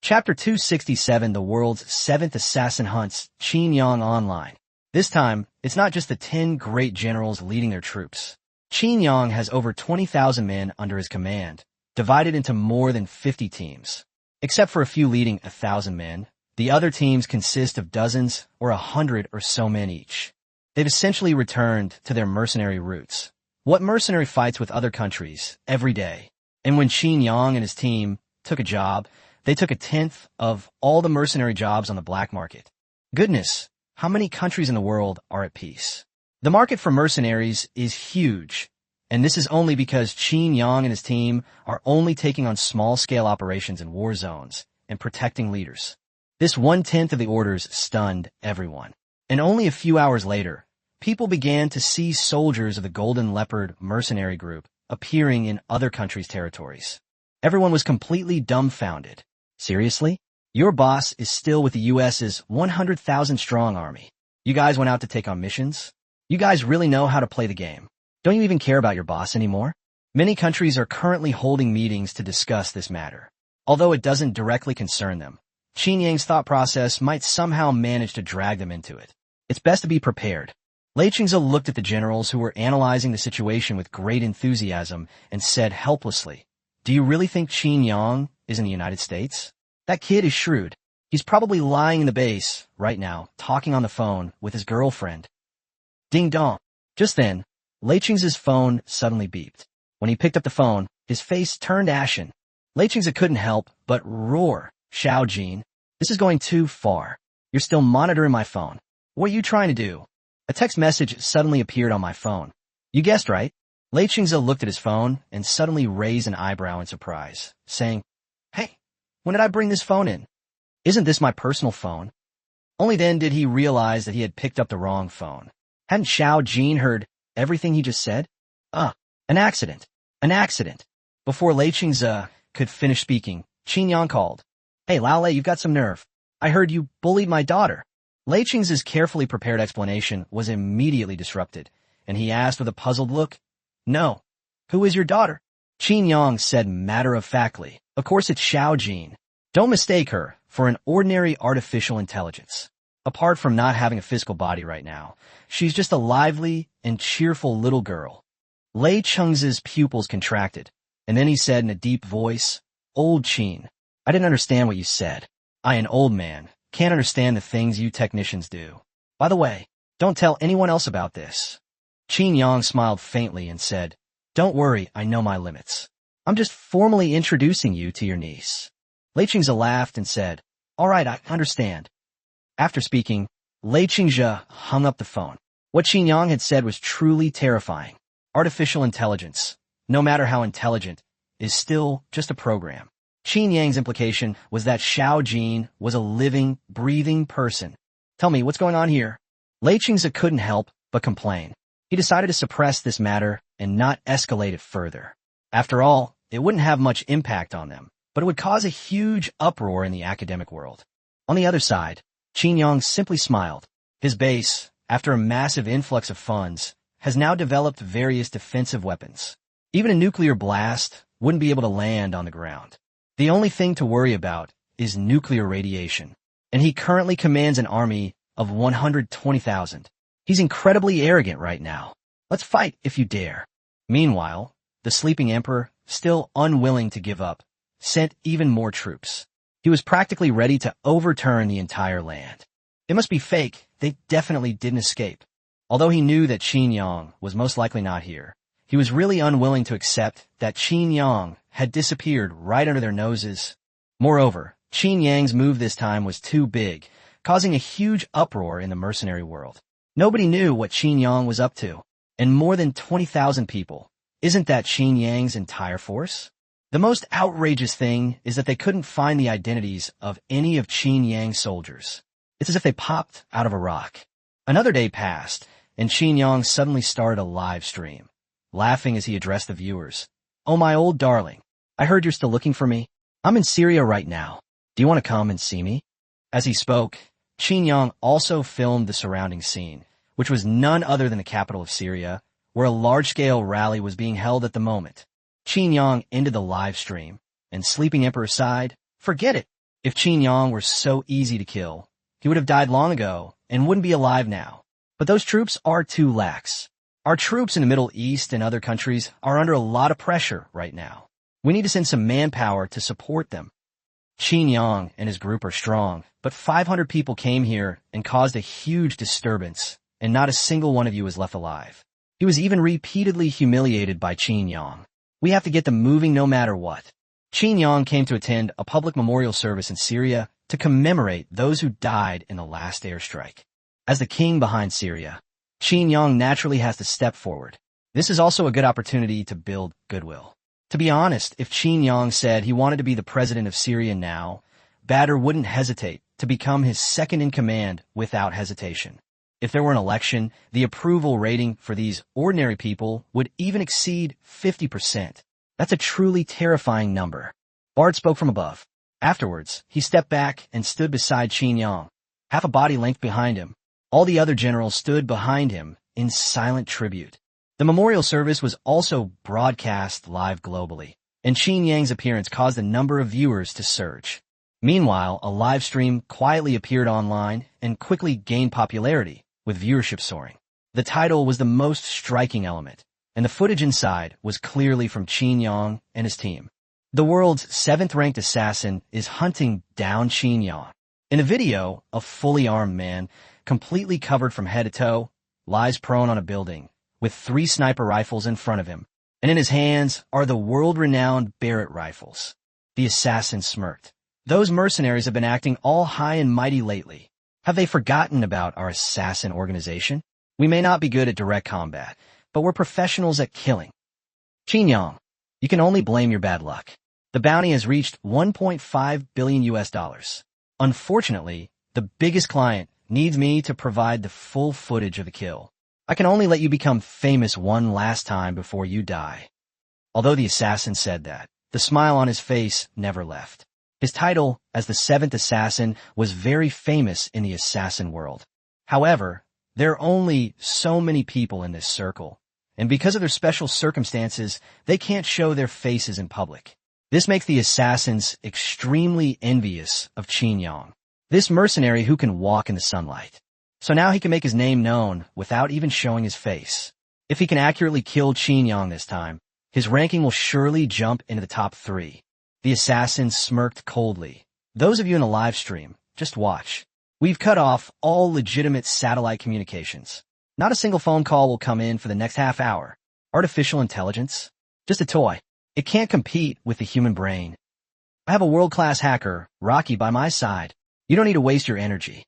Chapter 267, The World's 7th Assassin Hunts Qin Yang Online. This time, it's not just the 10 great generals leading their troops. Qin Yang has over 20,000 men under his command, divided into more than 50 teams. Except for a few leading 1,000 men, the other teams consist of dozens or 100 or so men each. They've essentially returned to their mercenary roots. What mercenary fights with other countries every day? And when Qin Yang and his team took a job, they took 1/10 of all the mercenary jobs on the black market. Goodness, how many countries in the world are at peace? The market for mercenaries is huge, and this is only because Qin Yang and his team are only taking on small-scale operations in war zones and protecting leaders. This 1/10 of the orders stunned everyone. And only a few hours later, people began to see soldiers of the Golden Leopard mercenary group appearing in other countries' territories. Everyone was completely dumbfounded. Seriously? Your boss is still with the U.S.'s 100,000-strong army. You guys went out to take on missions? You guys really know how to play the game. Don't you even care about your boss anymore? Many countries are currently holding meetings to discuss this matter. Although it doesn't directly concern them, Qin Yang's thought process might somehow manage to drag them into it. It's best to be prepared. Lei Qingze looked at the generals who were analyzing the situation with great enthusiasm and said helplessly, do you really think Qin Yang is in the United States? That kid is shrewd. He's probably lying in the base right now, talking on the phone with his girlfriend. Ding dong. Just then, Lei Qingze's phone suddenly beeped. When he picked up the phone, his face turned ashen. Lei Qingze couldn't help but roar. Xiao Jin, this is going too far. You're still monitoring my phone. What are you trying to do? A text message suddenly appeared on my phone. You guessed right. Lei Qingze looked at his phone and suddenly raised an eyebrow in surprise, saying, Hey, when did I bring this phone in? Isn't this my personal phone? Only then did he realize that he had picked up the wrong phone. Hadn't Xiao Jin heard everything he just said? An accident. An accident. Before Lei Qingze could finish speaking, Qin Yang called. Hey, Lao Lei, you've got some nerve. I heard you bullied my daughter. Lei Qingze's carefully prepared explanation was immediately disrupted, and he asked with a puzzled look, No. Who is your daughter? Qin Yang said matter-of-factly, Of course it's Xiao Jin. Don't mistake her for an ordinary artificial intelligence. Apart from not having a physical body right now, she's just a lively and cheerful little girl. Lei Qingze's pupils contracted, and then he said in a deep voice, Old Qin, I didn't understand what you said. I, an old man, can't understand the things you technicians do. By the way, don't tell anyone else about this. Qin Yang smiled faintly and said, Don't worry, I know my limits. I'm just formally introducing you to your niece. Lei Qingze laughed and said, All right, I understand. After speaking, Lei Qingze hung up the phone. What Qin Yang had said was truly terrifying. Artificial intelligence, no matter how intelligent, is still just a program. Qin Yang's implication was that Xiao Jin was a living, breathing person. Tell me, what's going on here? Lei Qingze couldn't help but complain. He decided to suppress this matter and not escalate it further. After all, it wouldn't have much impact on them, but it would cause a huge uproar in the academic world. On the other side, Qin Yang simply smiled. His base, after a massive influx of funds, has now developed various defensive weapons. Even a nuclear blast wouldn't be able to land on the ground. The only thing to worry about is nuclear radiation, and he currently commands an army of 120,000. He's incredibly arrogant right now. Let's fight if you dare. Meanwhile, the sleeping emperor, still unwilling to give up, sent even more troops. He was practically ready to overturn the entire land. It must be fake. They definitely didn't escape. Although he knew that Qin Yang was most likely not here, He was really unwilling to accept that Qin Yang had disappeared right under their noses. Moreover, Qin Yang's move this time was too big, causing a huge uproar in the mercenary world. Nobody knew what Qin Yang was up to, and more than 20,000 people. Isn't that Qin Yang's entire force? The most outrageous thing is that they couldn't find the identities of any of Qin Yang's soldiers. It's as if they popped out of a rock. Another day passed, and Qin Yang suddenly started a live stream, laughing as he addressed the viewers. "Oh, my old darling, I heard you're still looking for me. I'm in Syria right now. Do you want to come and see me?" As he spoke, Qin Yang also filmed the surrounding scene, which was none other than the capital of Syria, where a large-scale rally was being held at the moment. Qin Yang ended the live stream, and Sleeping Emperor sighed, "Forget it. If Qin Yang were so easy to kill, he would have died long ago and wouldn't be alive now. But those troops are too lax. Our troops in the Middle East and other countries are under a lot of pressure right now. We need to send some manpower to support them. Qin Yang and his group are strong, but 500 people came here and caused a huge disturbance, and not a single one of you is left alive." He was even repeatedly humiliated by Qin Yang. "We have to get them moving no matter what." Qin Yang came to attend a public memorial service in Syria to commemorate those who died in the last airstrike. As the king behind Syria, Qin Yang naturally has to step forward. This is also a good opportunity to build goodwill. To be honest, if Qin Yang said he wanted to be the president of Syria now, Badr wouldn't hesitate to become his second-in-command without hesitation. If there were an election, the approval rating for these ordinary people would even exceed 50%. That's a truly terrifying number. Bard spoke from above. Afterwards, he stepped back and stood beside Qin Yang, half a body length behind him. All the other generals stood behind him in silent tribute. The memorial service was also broadcast live globally, and Qin Yang's appearance caused a number of viewers to surge. Meanwhile, a live stream quietly appeared online and quickly gained popularity, with viewership soaring. The title was the most striking element, and the footage inside was clearly from Qin Yang and his team. The world's 7th-ranked assassin is hunting down Qin Yang. In the video, a fully armed man, completely covered from head to toe, lies prone on a building, with 3 sniper rifles in front of him, and in his hands are the world-renowned Barrett rifles. The assassin smirked. "Those mercenaries have been acting all high and mighty lately. Have they forgotten about our assassin organization? We may not be good at direct combat, but we're professionals at killing." Qin Yang, you can only blame your bad luck. The bounty has reached $1.5 billion. Unfortunately, the biggest client needs me to provide the full footage of the kill. I can only let you become famous one last time before you die. Although the assassin said that, the smile on his face never left. His title as the 7th assassin was very famous in the assassin world. However, there are only so many people in this circle, and because of their special circumstances, they can't show their faces in public. This makes the assassins extremely envious of Qin Yang, this mercenary who can walk in the sunlight. So now he can make his name known without even showing his face. If he can accurately kill Qin Yang this time, his ranking will surely jump into the top 3. The assassin smirked coldly. "Those of you in the live stream, just watch. We've cut off all legitimate satellite communications. Not a single phone call will come in for the next half hour. Artificial intelligence? Just a toy. It can't compete with the human brain. I have a world-class hacker, Rocky, by my side. You don't need to waste your energy."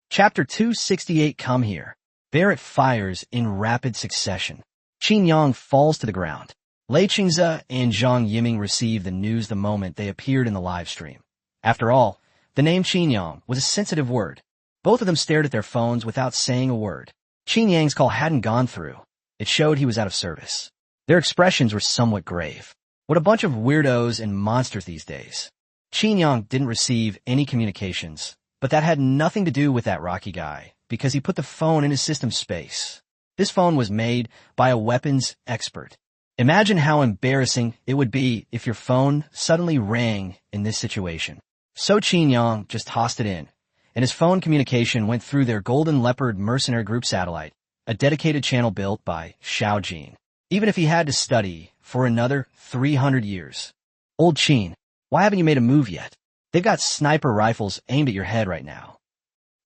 Chapter 268, Come Here. Barrett fires in rapid succession. Qin Yang falls to the ground. Lei Qingze and Zhang Yiming received the news the moment they appeared in the live stream. After all, the name Qin Yang was a sensitive word. Both of them stared at their phones without saying a word. Qin Yang's call hadn't gone through. It showed he was out of service. Their expressions were somewhat grave. What a bunch of weirdos and monsters these days. Qin Yang didn't receive any communications, but that had nothing to do with that Rocky guy, because he put the phone in his system space. This phone was made by a weapons expert. Imagine how embarrassing it would be if your phone suddenly rang in this situation. So Qin Yang just tossed it in, and his phone communication went through their Golden Leopard mercenary group satellite, a dedicated channel built by Xiao Jin, even if he had to study for another 300 years. "Old Qin, why haven't you made a move yet? They've got sniper rifles aimed at your head right now."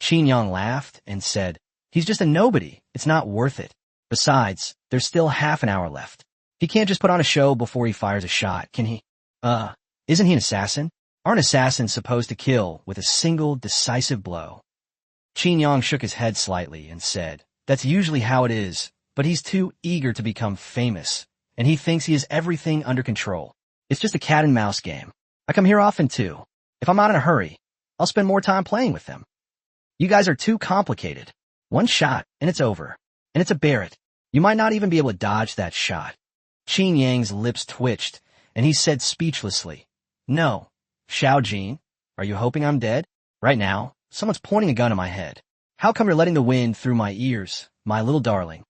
Qin Yang laughed and said, "He's just a nobody. It's not worth it. Besides, there's still half an hour left. He can't just put on a show before he fires a shot, can he? Isn't he an assassin? Aren't assassins supposed to kill with a single decisive blow? Qin Yang shook his head slightly and said, that's usually how it is, but he's too eager to become famous, and he thinks he has everything under control. It's just a cat and mouse game. I come here often too. If I'm not in a hurry, I'll spend more time playing with them. You guys are too complicated. One shot, and it's over. And it's a Barrett. You might not even be able to dodge that shot. Qin Yang's lips twitched, and he said speechlessly, no. Xiao Jin, are you hoping I'm dead? Right now, someone's pointing a gun at my head. How come you're letting the wind through my ears, my little darling?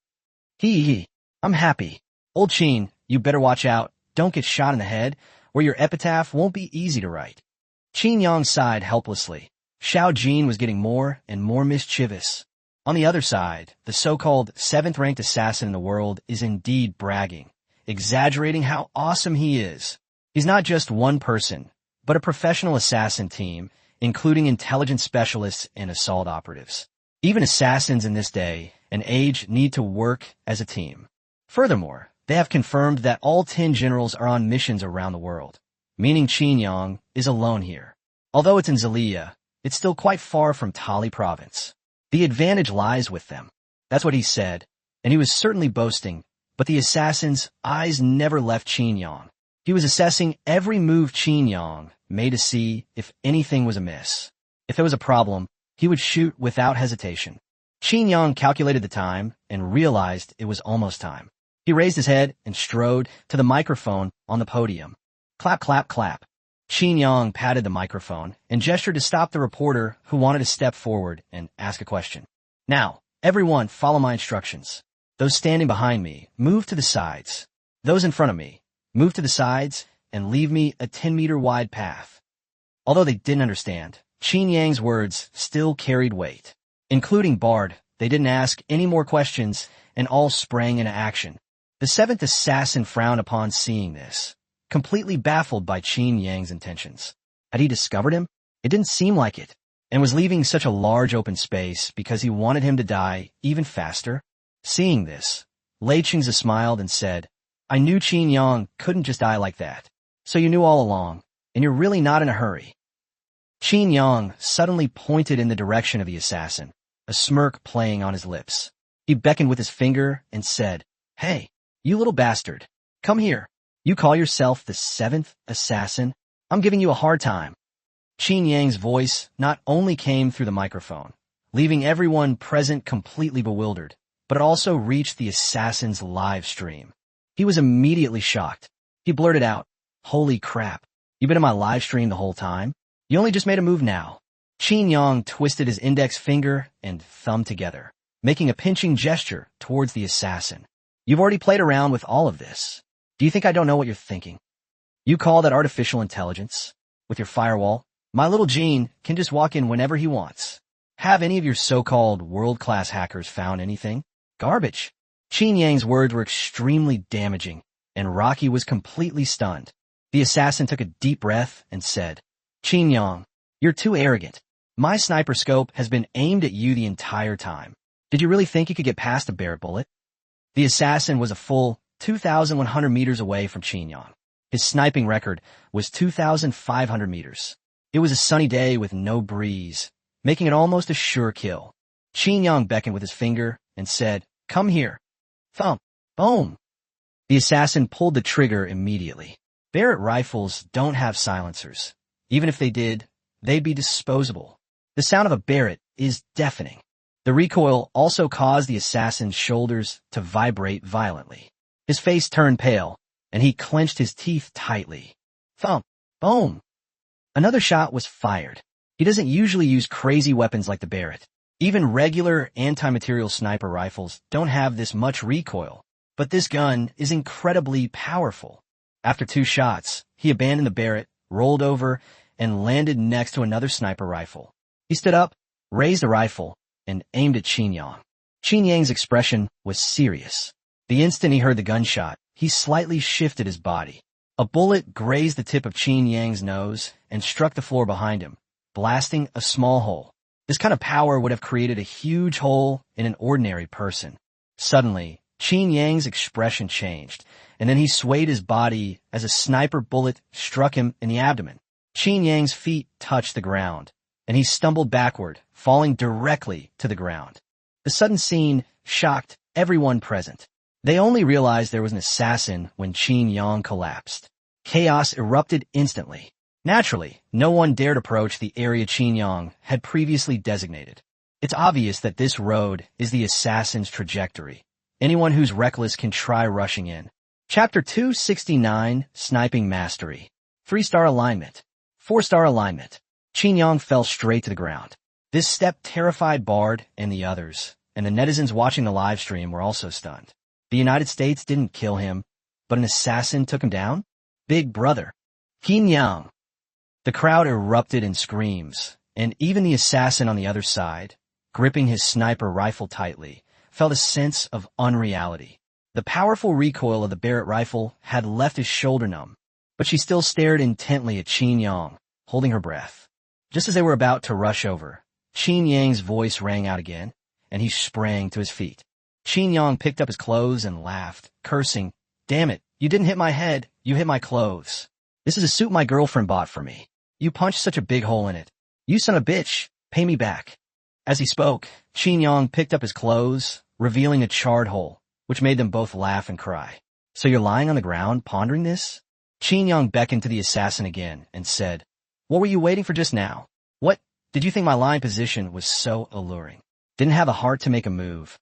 Hee. I'm happy. Old Qin, you better watch out. Don't get shot in the head, or your epitaph won't be easy to write. Qin Yang sighed helplessly. Xiao Jin was getting more and more mischievous. On the other side, the so-called 7th-ranked assassin in the world is indeed bragging, exaggerating how awesome he is. He's not just one person, but a professional assassin team, including intelligence specialists and assault operatives. Even assassins in this day and age need to work as a team. Furthermore, they have confirmed that all 10 generals are on missions around the world, meaning Qin Yang is alone here. Although it's in Zelia, it's still quite far from Tali province. The advantage lies with them. That's what he said, and he was certainly boasting, but the assassin's eyes never left Qin Yang. He was assessing every move Qin Yang made to see if anything was amiss. If there was a problem, he would shoot without hesitation. Qin Yang calculated the time and realized it was almost time. He raised his head and strode to the microphone on the podium. Clap, clap, clap. Qin Yang patted the microphone and gestured to stop the reporter who wanted to step forward and ask a question. Now, everyone follow my instructions. Those standing behind me, move to the sides. Those in front of me, move to the sides and leave me a 10-meter wide path. Although they didn't understand, Qin Yang's words still carried weight. Including Bard, they didn't ask any more questions and all sprang into action. The 7th assassin frowned upon seeing this, completely baffled by Qin Yang's intentions. Had he discovered him? It didn't seem like it, and was leaving such a large open space because he wanted him to die even faster. Seeing this, Lei Qingzi smiled and said, I knew Qin Yang couldn't just die like that. So you knew all along, and you're really not in a hurry. Qin Yang suddenly pointed in the direction of the assassin, a smirk playing on his lips. He beckoned with his finger and said, Hey, you little bastard, come here. You call yourself the 7th assassin? I'm giving you a hard time. Qin Yang's voice not only came through the microphone, leaving everyone present completely bewildered, but it also reached the assassin's live stream. He was immediately shocked. He blurted out, Holy crap, you've been in my live stream the whole time? You only just made a move now. Qin Yang twisted his index finger and thumb together, making a pinching gesture towards the assassin. You've already played around with all of this. Do you think I don't know what you're thinking? You call that artificial intelligence? With your firewall, my little Gene can just walk in whenever he wants. Have any of your so-called world-class hackers found anything? Garbage. Qin Yang's words were extremely damaging, and Rocky was completely stunned. The assassin took a deep breath and said, Qin Yang, you're too arrogant. My sniper scope has been aimed at you the entire time. Did you really think you could get past a Barrett bullet? The assassin was a full 2,100 meters away from Qin Yang. His sniping record was 2,500 meters. It was a sunny day with no breeze, making it almost a sure kill. Qin Yang beckoned with his finger and said, Come here. Thump. Boom. The assassin pulled the trigger immediately. Barrett rifles don't have silencers. Even if they did, they'd be disposable. The sound of a Barrett is deafening. The recoil also caused the assassin's shoulders to vibrate violently. His face turned pale, and he clenched his teeth tightly. Thump. Boom. Another shot was fired. He doesn't usually use crazy weapons like the Barrett. Even regular anti-material sniper rifles don't have this much recoil, but this gun is incredibly powerful. After 2 shots, he abandoned the Barrett, rolled over, and landed next to another sniper rifle. He stood up, raised the rifle, and aimed at Qin Yang. Qin Yang's expression was serious. The instant he heard the gunshot, he slightly shifted his body. A bullet grazed the tip of Qin Yang's nose and struck the floor behind him, blasting a small hole. This kind of power would have created a huge hole in an ordinary person. Suddenly, Qin Yang's expression changed, and then he swayed his body as a sniper bullet struck him in the abdomen. Qin Yang's feet touched the ground, and he stumbled backward, falling directly to the ground. The sudden scene shocked everyone present. They only realized there was an assassin when Qin Yang collapsed. Chaos erupted instantly. Naturally, no one dared approach the area Qin Yang had previously designated. It's obvious that this road is the assassin's trajectory. Anyone who's reckless can try rushing in. Chapter 269, Sniping Mastery. 3-star alignment. 4-star alignment. Qin Yang fell straight to the ground. This step terrified Bard and the others, and the netizens watching the live stream were also stunned. The United States didn't kill him, but an assassin took him down? Big brother. Qin Yang. The crowd erupted in screams, and even the assassin on the other side, gripping his sniper rifle tightly, felt a sense of unreality. The powerful recoil of the Barrett rifle had left his shoulder numb, but she still stared intently at Qin Yang, holding her breath. Just as they were about to rush over, Qin Yang's voice rang out again, and he sprang to his feet. Qin Yang picked up his clothes and laughed, cursing, "Damn it, you didn't hit my head, you hit my clothes. This is a suit my girlfriend bought for me. You punched such a big hole in it. You son of a bitch, pay me back." As he spoke, Qin Yang picked up his clothes, revealing a charred hole, which made them both laugh and cry. "So you're lying on the ground, pondering this?" Qin Yang beckoned to the assassin again and said, "What were you waiting for just now? What, did you think my lying position was so alluring? Didn't have a heart to make a move?"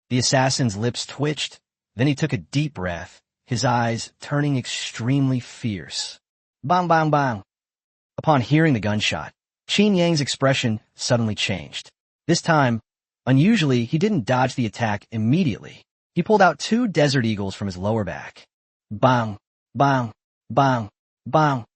The assassin's lips twitched, then he took a deep breath, his eyes turning extremely fierce. Bang, bang, bang. Upon hearing the gunshot, Qin Yang's expression suddenly changed. This time, unusually, he didn't dodge the attack immediately. He pulled out 2 Desert Eagles from his lower back. Bang, bang, bang, bang.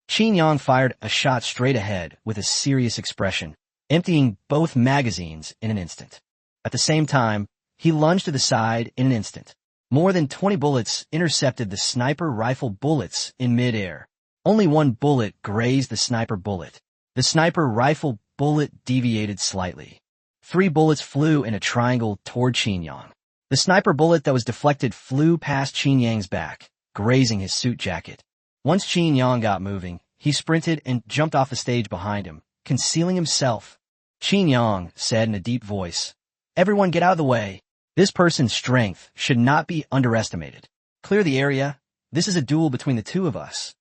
Qin Yang fired a shot straight ahead with a serious expression, emptying both magazines in an instant. At the same time, he lunged to the side in an instant. More than 20 bullets intercepted the sniper rifle bullets in midair. Only one bullet grazed the sniper bullet. The sniper rifle bullet deviated slightly. 3 bullets flew in a triangle toward Qin Yang. The sniper bullet that was deflected flew past Qin Yang's back, grazing his suit jacket. Once Qin Yang got moving, he sprinted and jumped off the stage behind him, concealing himself. Qin Yang said in a deep voice, "Everyone get out of the way. This person's strength should not be underestimated. Clear the area. This is a duel between the 2 of us."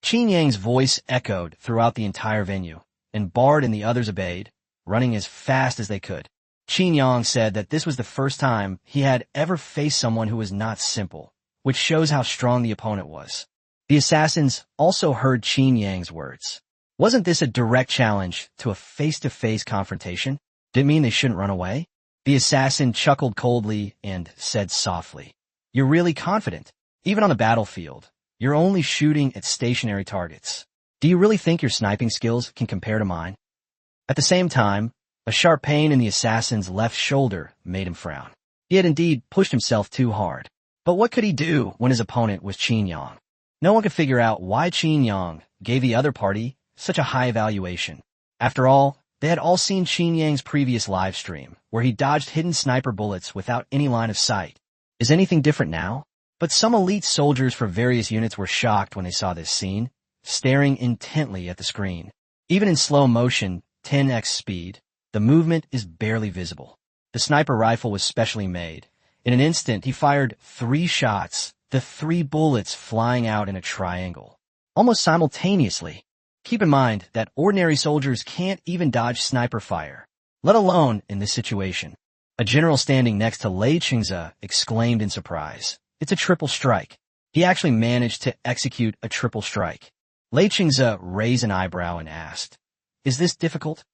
Qin Yang's voice echoed throughout the entire venue, and Bard and the others obeyed, running as fast as they could. Qin Yang said that this was the first time he had ever faced someone who was not simple, which shows how strong the opponent was. The assassins also heard Qin Yang's words. Wasn't this a direct challenge to a face-to-face confrontation? Did it mean they shouldn't run away? The assassin chuckled coldly and said softly, "You're really confident. Even on the battlefield, you're only shooting at stationary targets. Do you really think your sniping skills can compare to mine?" At the same time, a sharp pain in the assassin's left shoulder made him frown. He had indeed pushed himself too hard. But what could he do when his opponent was Qin Yang? No one could figure out why Qin Yang gave the other party such a high evaluation. After all, they had all seen Qin Yang's previous live stream, where he dodged hidden sniper bullets without any line of sight. Is anything different now? But some elite soldiers for various units were shocked when they saw this scene, staring intently at the screen. Even in slow motion, 10x speed, the movement is barely visible. The sniper rifle was specially made. In an instant, he fired 3 shots, the 3 bullets flying out in a triangle, almost simultaneously. Keep in mind that ordinary soldiers can't even dodge sniper fire, let alone in this situation. A general standing next to Lei Qingze exclaimed in surprise, "It's a triple strike." He actually managed to execute a triple strike. Lei Qingze raised an eyebrow and asked, "Is this difficult?"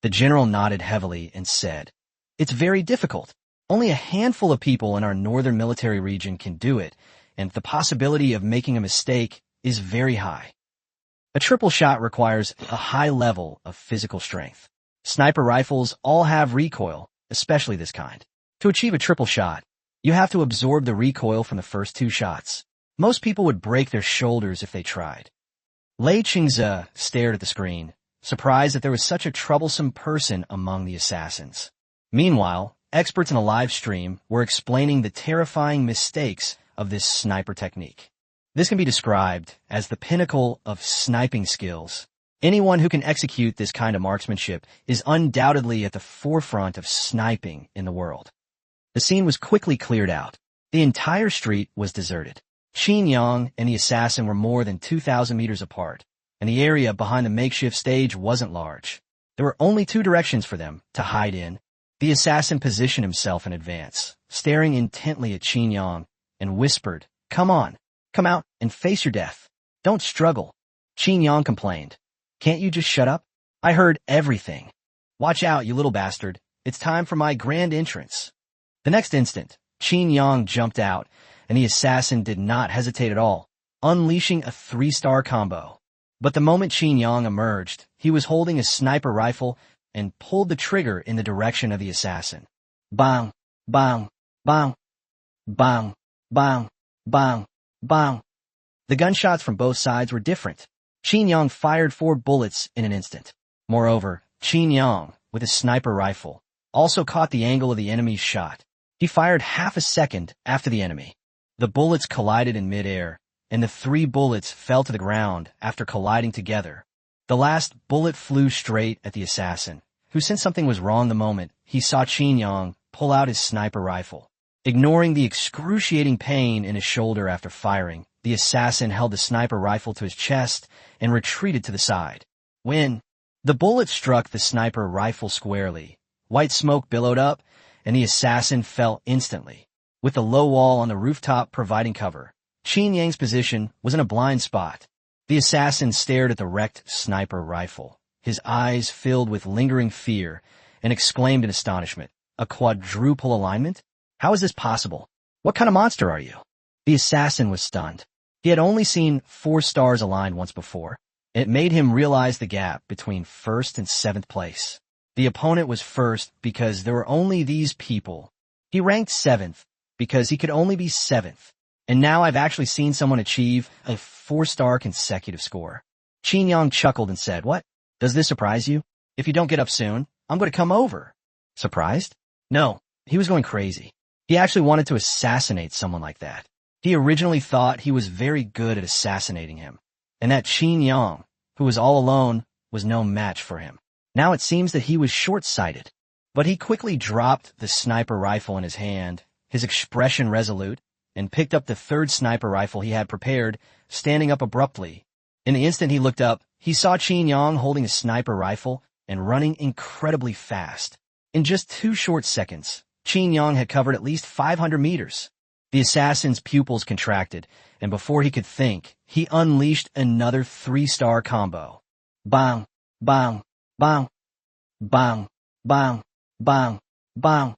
The general nodded heavily and said, "It's very difficult. Only a handful of people in our northern military region can do it, and the possibility of making a mistake is very high. A triple shot requires a high level of physical strength. Sniper rifles all have recoil, especially this kind. To achieve a triple shot, you have to absorb the recoil from the first 2 shots. Most people would break their shoulders if they tried." Lei Qingze stared at the screen, surprised that there was such a troublesome person among the assassins. Meanwhile, experts in a live stream were explaining the terrifying mistakes of this sniper technique. This can be described as the pinnacle of sniping skills. Anyone who can execute this kind of marksmanship is undoubtedly at the forefront of sniping in the world. The scene was quickly cleared out. The entire street was deserted. Qin Yang and the assassin were more than 2,000 meters apart, and the area behind the makeshift stage wasn't large. There were only two directions for them to hide in. The assassin positioned himself in advance, staring intently at Qin Yang, and whispered, "Come on, come out and face your death. Don't struggle." Qin Yang complained, "Can't you just shut up? I heard everything. Watch out, you little bastard. It's time for my grand entrance." The next instant, Qin Yang jumped out, and the assassin did not hesitate at all, unleashing a 3-star combo. But the moment Qin Yang emerged, he was holding a sniper rifle and pulled the trigger in the direction of the assassin. Bang, bang, bang, bang, bang, bang, bang. The gunshots from both sides were different. Qin Yang fired 4 bullets in an instant. Moreover, Qin Yang, with his sniper rifle, also caught the angle of the enemy's shot. He fired half a second after the enemy. The bullets collided in midair, and the 3 bullets fell to the ground after colliding together. The last bullet flew straight at the assassin, who sensed something was wrong the moment he saw Qin Yang pull out his sniper rifle. Ignoring the excruciating pain in his shoulder after firing, the assassin held the sniper rifle to his chest and retreated to the side. When the bullet struck the sniper rifle squarely, white smoke billowed up, and the assassin fell instantly. With the low wall on the rooftop providing cover, Qin Yang's position was in a blind spot. The assassin stared at the wrecked sniper rifle, his eyes filled with lingering fear, and exclaimed in astonishment, "A quadruple alignment? How is this possible? What kind of monster are you?" The assassin was stunned. He had only seen 4 stars aligned once before. It made him realize the gap between 1st and 7th place. The opponent was 1st because there were only these people. He ranked 7th because he could only be 7th. And now I've actually seen someone achieve a 4-star consecutive score. Qin Yang chuckled and said, "What? Does this surprise you? If you don't get up soon, I'm going to come over." Surprised? No, he was going crazy. He actually wanted to assassinate someone like that. He originally thought he was very good at assassinating him, and that Qin Yang, who was all alone, was no match for him. Now it seems that he was short-sighted. But he quickly dropped the sniper rifle in his hand, his expression resolute, and picked up the 3rd sniper rifle he had prepared, standing up abruptly. In the instant he looked up, he saw Qin Yang holding a sniper rifle and running incredibly fast. In just 2 short seconds, Qin Yang had covered at least 500 meters. The assassin's pupils contracted, and before he could think, he unleashed another 3-star combo. Bang, bang, bang, bang, bang, bang, bang.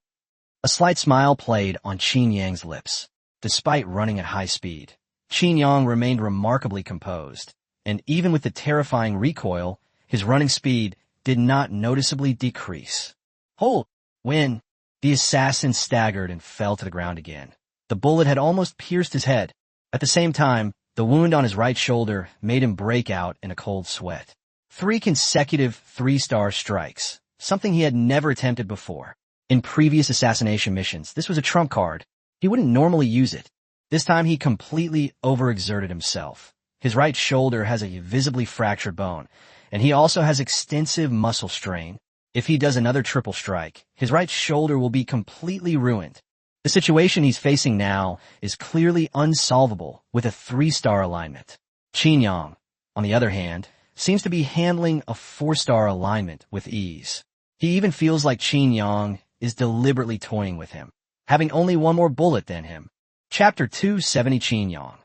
A slight smile played on Qin Yang's lips. Despite running at high speed, Qin Yang remained remarkably composed, and even with the terrifying recoil, his running speed did not noticeably decrease. Hold! When the assassin staggered and fell to the ground again. The bullet had almost pierced his head. At the same time, the wound on his right shoulder made him break out in a cold sweat. 3 consecutive 3-star strikes, something he had never attempted before. In previous assassination missions, this was a trump card. He wouldn't normally use it. This time he completely overexerted himself. His right shoulder has a visibly fractured bone, and he also has extensive muscle strain. If he does another triple strike, his right shoulder will be completely ruined. The situation he's facing now is clearly unsolvable with a 3-star alignment. Qin Yang, on the other hand, seems to be handling a 4-star alignment with ease. He even feels like Qin Yang is deliberately toying with him, having only 1 more bullet than him. Chapter 270 Qin Yang.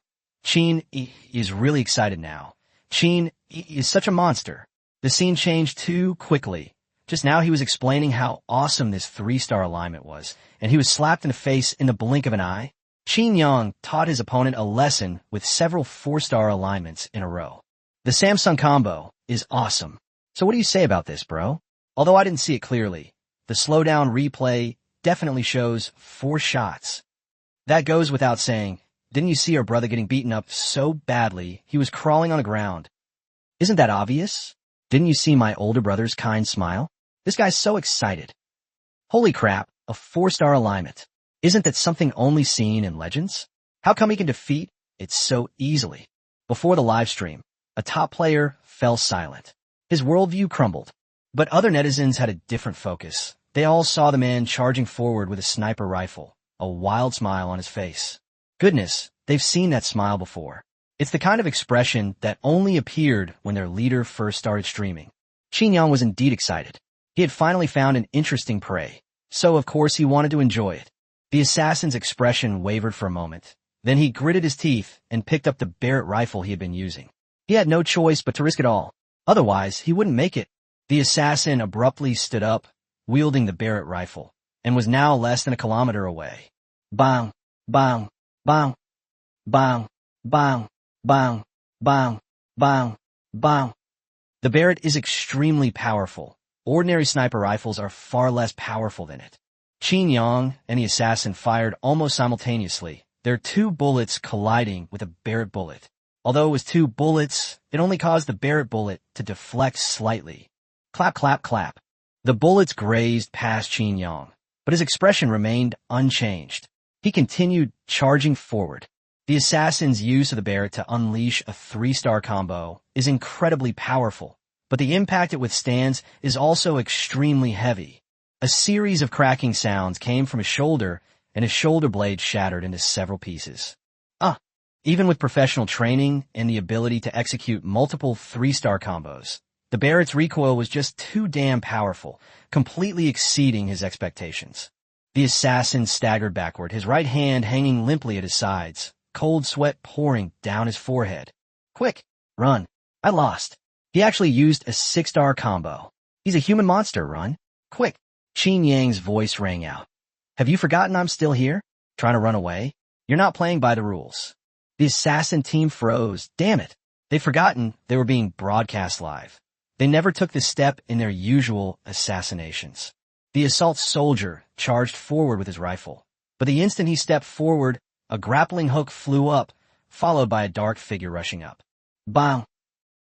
Qin is really excited now. Qin is such a monster. The scene changed too quickly. Just now he was explaining how awesome this 3-star alignment was, and he was slapped in the face in the blink of an eye. Qin Yang taught his opponent a lesson with several 4-star alignments in a row. The Samsung combo is awesome. So what do you say about this, bro? Although I didn't see it clearly, the slowdown replay definitely shows 4 shots. That goes without saying. Didn't you see our brother getting beaten up so badly he was crawling on the ground? Isn't that obvious? Didn't you see my older brother's kind smile? This guy's so excited. Holy crap, a 4-star alignment. Isn't that something only seen in legends? How come he can defeat it so easily? Before the live stream, a top player fell silent. His worldview crumbled. But other netizens had a different focus. They all saw the man charging forward with a sniper rifle, a wild smile on his face. Goodness, they've seen that smile before. It's the kind of expression that only appeared when their leader first started streaming. Qin Yang was indeed excited. He had finally found an interesting prey, so of course he wanted to enjoy it. The assassin's expression wavered for a moment. Then he gritted his teeth and picked up the Barrett rifle he had been using. He had no choice but to risk it all. Otherwise, he wouldn't make it. The assassin abruptly stood up, wielding the Barrett rifle, and was now less than a kilometer away. Bang, bang, bang, bang, bang, bang, bang, bang, bang. The Barrett is extremely powerful. Ordinary sniper rifles are far less powerful than it. Qin Yang and the assassin fired almost simultaneously, their 2 bullets colliding with a Barrett bullet. Although it was 2 bullets, it only caused the Barrett bullet to deflect slightly. Clap, clap, clap. The bullets grazed past Qin Yang, but his expression remained unchanged. He continued charging forward. The assassin's use of the Barrett to unleash a 3-star combo is incredibly powerful, but the impact it withstands is also extremely heavy. A series of cracking sounds came from his shoulder, and his shoulder blade shattered into several pieces. Even with professional training and the ability to execute multiple 3-star combos, the Barrett's recoil was just too damn powerful, completely exceeding his expectations. The assassin staggered backward, his right hand hanging limply at his sides, cold sweat pouring down his forehead. Quick, run. I lost. He actually used a 6-star combo. He's a human monster, run. Quick. Qin Yang's voice rang out. Have you forgotten I'm still here? Trying to run away? You're not playing by the rules. The assassin team froze. Damn it. They'd forgotten they were being broadcast live. They never took this step in their usual assassinations. The assault soldier charged forward with his rifle, but the instant he stepped forward, a grappling hook flew up, followed by a dark figure rushing up. Bang!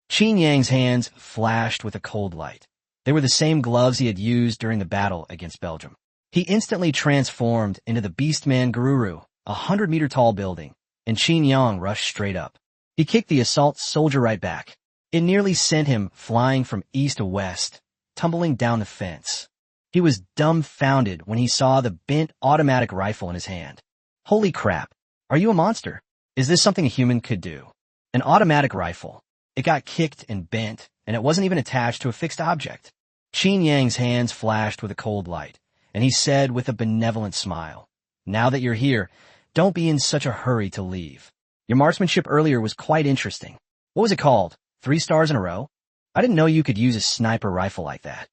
Qin Yang's hands flashed with a cold light. They were the same gloves he had used during the battle against Belgium. He instantly transformed into the Beastman Gururu, a 100-meter-tall building, and Qin Yang rushed straight up. He kicked the assault soldier right back. It nearly sent him flying from east to west, tumbling down the fence. He was dumbfounded when he saw the bent automatic rifle in his hand. Holy crap. Are you a monster? Is this something a human could do? An automatic rifle. It got kicked and bent, and it wasn't even attached to a fixed object. Qin Yang's hands flashed with a cold light, and he said with a benevolent smile, Now that you're here, don't be in such a hurry to leave. Your marksmanship earlier was quite interesting. What was it called? 3 stars in a row? I didn't know you could use a sniper rifle like that.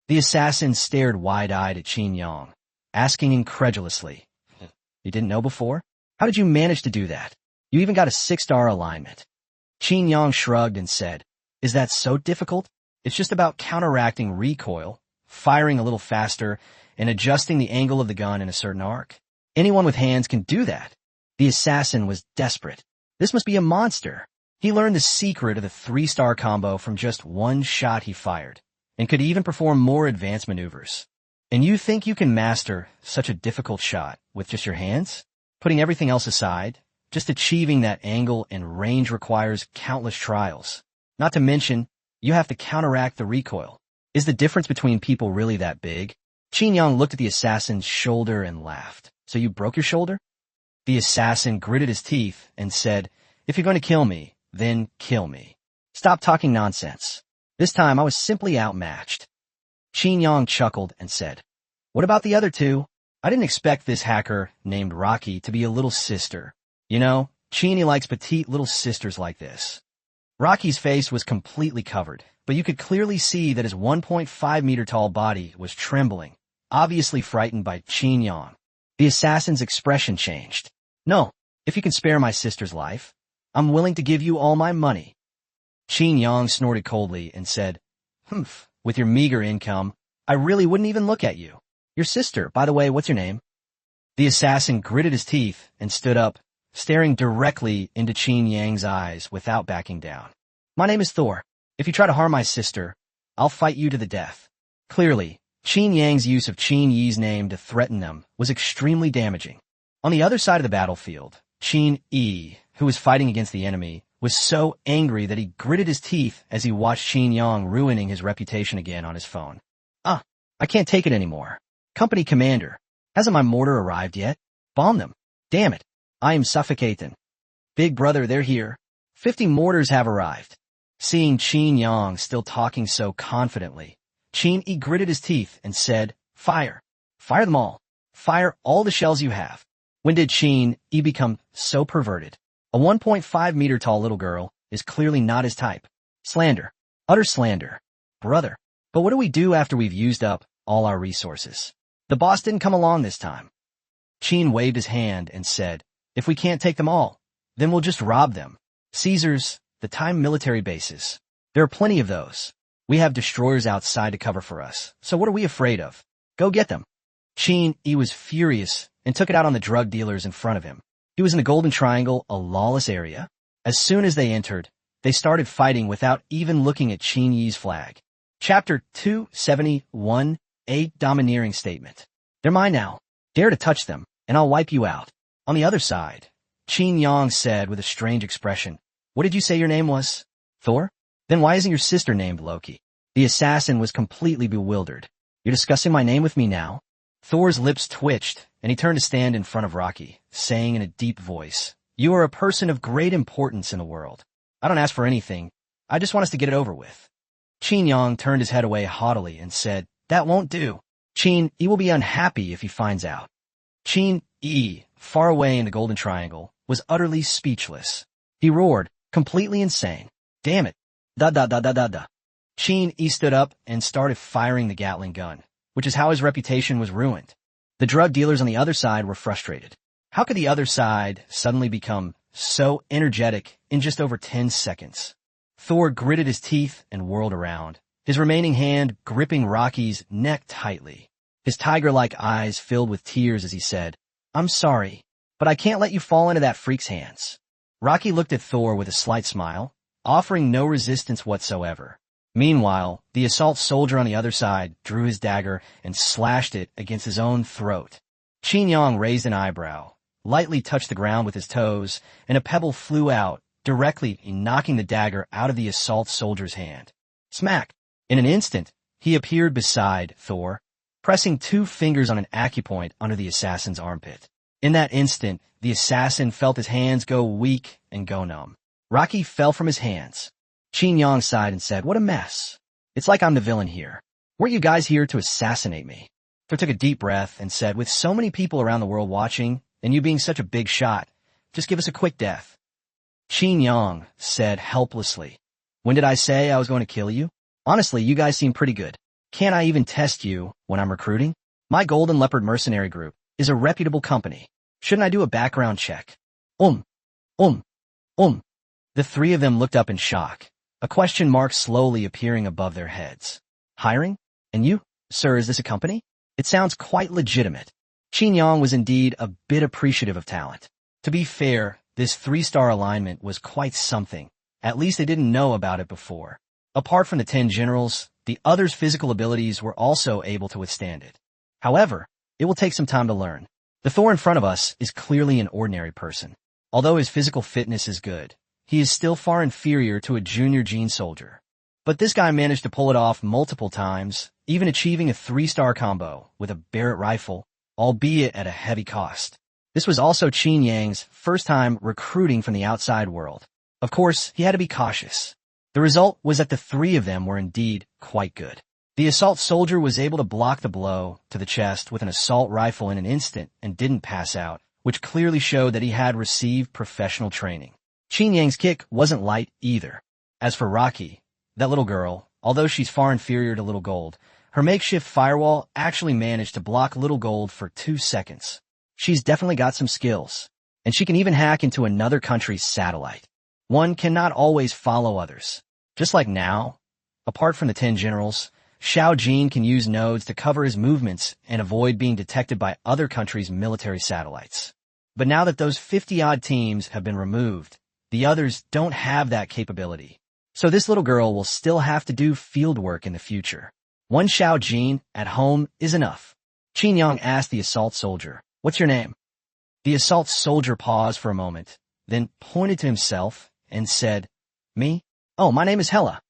The assassin stared wide-eyed at Qin Yang, asking incredulously, You didn't know before? How did you manage to do that? You even got a 6-star alignment. Qin Yang shrugged and said, Is that so difficult? It's just about counteracting recoil, firing a little faster, and adjusting the angle of the gun in a certain arc. Anyone with hands can do that. The assassin was desperate. This must be a monster. He learned the secret of the 3-star combo from just one shot he fired, and could even perform more advanced maneuvers. And you think you can master such a difficult shot with just your hands? Putting everything else aside, just achieving that angle and range requires countless trials. Not to mention, you have to counteract the recoil. Is the difference between people really that big? Qin Yang looked at the assassin's shoulder and laughed. So you broke your shoulder? The assassin gritted his teeth and said, If you're going to kill me, then kill me. Stop talking nonsense. This time I was simply outmatched. Qin Yang chuckled and said, What about the other 2? I didn't expect this hacker named Rocky to be a little sister. You know, Qin likes petite little sisters like this. Rocky's face was completely covered, but you could clearly see that his 1.5-meter-tall body was trembling, obviously frightened by Qin Yang. The assassin's expression changed. No, if you can spare my sister's life, I'm willing to give you all my money. Qin Yang snorted coldly and said, Humph, with your meager income, I really wouldn't even look at you. Your sister, by the way, what's your name? The assassin gritted his teeth and stood up, staring directly into Qin Yang's eyes without backing down. My name is Thor. If you try to harm my sister, I'll fight you to the death. Clearly, Qin Yang's use of Qin Yi's name to threaten them was extremely damaging. On the other side of the battlefield, Qin Yi, who was fighting against the enemy, was so angry that he gritted his teeth as he watched Qin Yang ruining his reputation again on his phone. I can't take it anymore. Company commander, hasn't my mortar arrived yet? Bomb them. Damn it. I am suffocating. Big brother, they're here. 50 mortars have arrived. Seeing Qin Yang still talking so confidently, Qin Yi gritted his teeth and said, Fire. Fire them all. Fire all the shells you have. When did Qin Yi become so perverted? A 1.5-meter tall little girl is clearly not his type. Slander. Utter slander. Brother. But what do we do after we've used up all our resources? The boss didn't come along this time. Qin waved his hand and said, If we can't take them all, then we'll just rob them. Caesars, the time military bases. There are plenty of those. We have destroyers outside to cover for us, so what are we afraid of? Go get them. Qin Yi was furious and took it out on the drug dealers in front of him. He was in the Golden Triangle, a lawless area. As soon as they entered, they started fighting without even looking at Qin Yi's flag. Chapter 271, a domineering statement. They're mine now. Dare to touch them, and I'll wipe you out. On the other side, Qin Yang said with a strange expression, What did you say your name was? Thor? Then why isn't your sister named Loki? The assassin was completely bewildered. You're discussing my name with me now? Thor's lips twitched, and he turned to stand in front of Rocky, saying in a deep voice, You are a person of great importance in the world. I don't ask for anything. I just want us to get it over with. Qin Yang turned his head away haughtily and said, That won't do. Qin Yi will be unhappy if he finds out. Qin Yi, far away in the Golden Triangle, was utterly speechless. He roared, completely insane. Damn it. Da da da da da da. Qin Yi stood up and started firing the Gatling gun, which is how his reputation was ruined. The drug dealers on the other side were frustrated. How could the other side suddenly become so energetic in just over 10 seconds? Thor gritted his teeth and whirled around, his remaining hand gripping Rocky's neck tightly. His tiger-like eyes filled with tears as he said, I'm sorry, but I can't let you fall into that freak's hands. Rocky looked at Thor with a slight smile, offering no resistance whatsoever. Meanwhile, the assault soldier on the other side drew his dagger and slashed it against his own throat. Qin Yang raised an eyebrow, lightly touched the ground with his toes, and a pebble flew out, directly knocking the dagger out of the assault soldier's hand. Smack! In an instant, he appeared beside Thor, pressing 2 fingers on an acupoint under the assassin's armpit. In that instant, the assassin felt his hands go weak and go numb. Rocky fell from his hands. Qin Yang sighed and said, What a mess. It's like I'm the villain here. Weren't you guys here to assassinate me? Thor took a deep breath and said, With so many people around the world watching, and you being such a big shot, just give us a quick death. Qin Yang said helplessly, When did I say I was going to kill you? Honestly, you guys seem pretty good. Can't I even test you when I'm recruiting? My Golden Leopard Mercenary Group is a reputable company. Shouldn't I do a background check? The 3 of them looked up in shock, a question mark slowly appearing above their heads. Hiring? And you, sir, is this a company? It sounds quite legitimate. Qin Yang was indeed a bit appreciative of talent. To be fair, this 3-star alignment was quite something. At least they didn't know about it before. Apart from the 10 generals, the others' physical abilities were also able to withstand it. However, it will take some time to learn. The Thor in front of us is clearly an ordinary person. Although his physical fitness is good, he is still far inferior to a junior gene soldier. But this guy managed to pull it off multiple times, even achieving a 3-star combo with a Barrett rifle, albeit at a heavy cost. This was also Qin Yang's first time recruiting from the outside world. Of course, he had to be cautious. The result was that the 3 of them were indeed quite good. The assault soldier was able to block the blow to the chest with an assault rifle in an instant and didn't pass out, which clearly showed that he had received professional training. Qin Yang's kick wasn't light either. As for Rocky, that little girl, although she's far inferior to Little Gold, her makeshift firewall actually managed to block Little Gold for 2 seconds. She's definitely got some skills, and she can even hack into another country's satellite. One cannot always follow others. Just like now, apart from the 10 generals, Xiao Jin can use nodes to cover his movements and avoid being detected by other countries' military satellites. But now that those 50-odd teams have been removed, the others don't have that capability. So this little girl will still have to do field work in the future. One Xiao Jin at home is enough. Qin Yang asked the assault soldier, "What's your name?" The assault soldier paused for a moment, then pointed to himself and said, "Me? Oh, my name is Hela."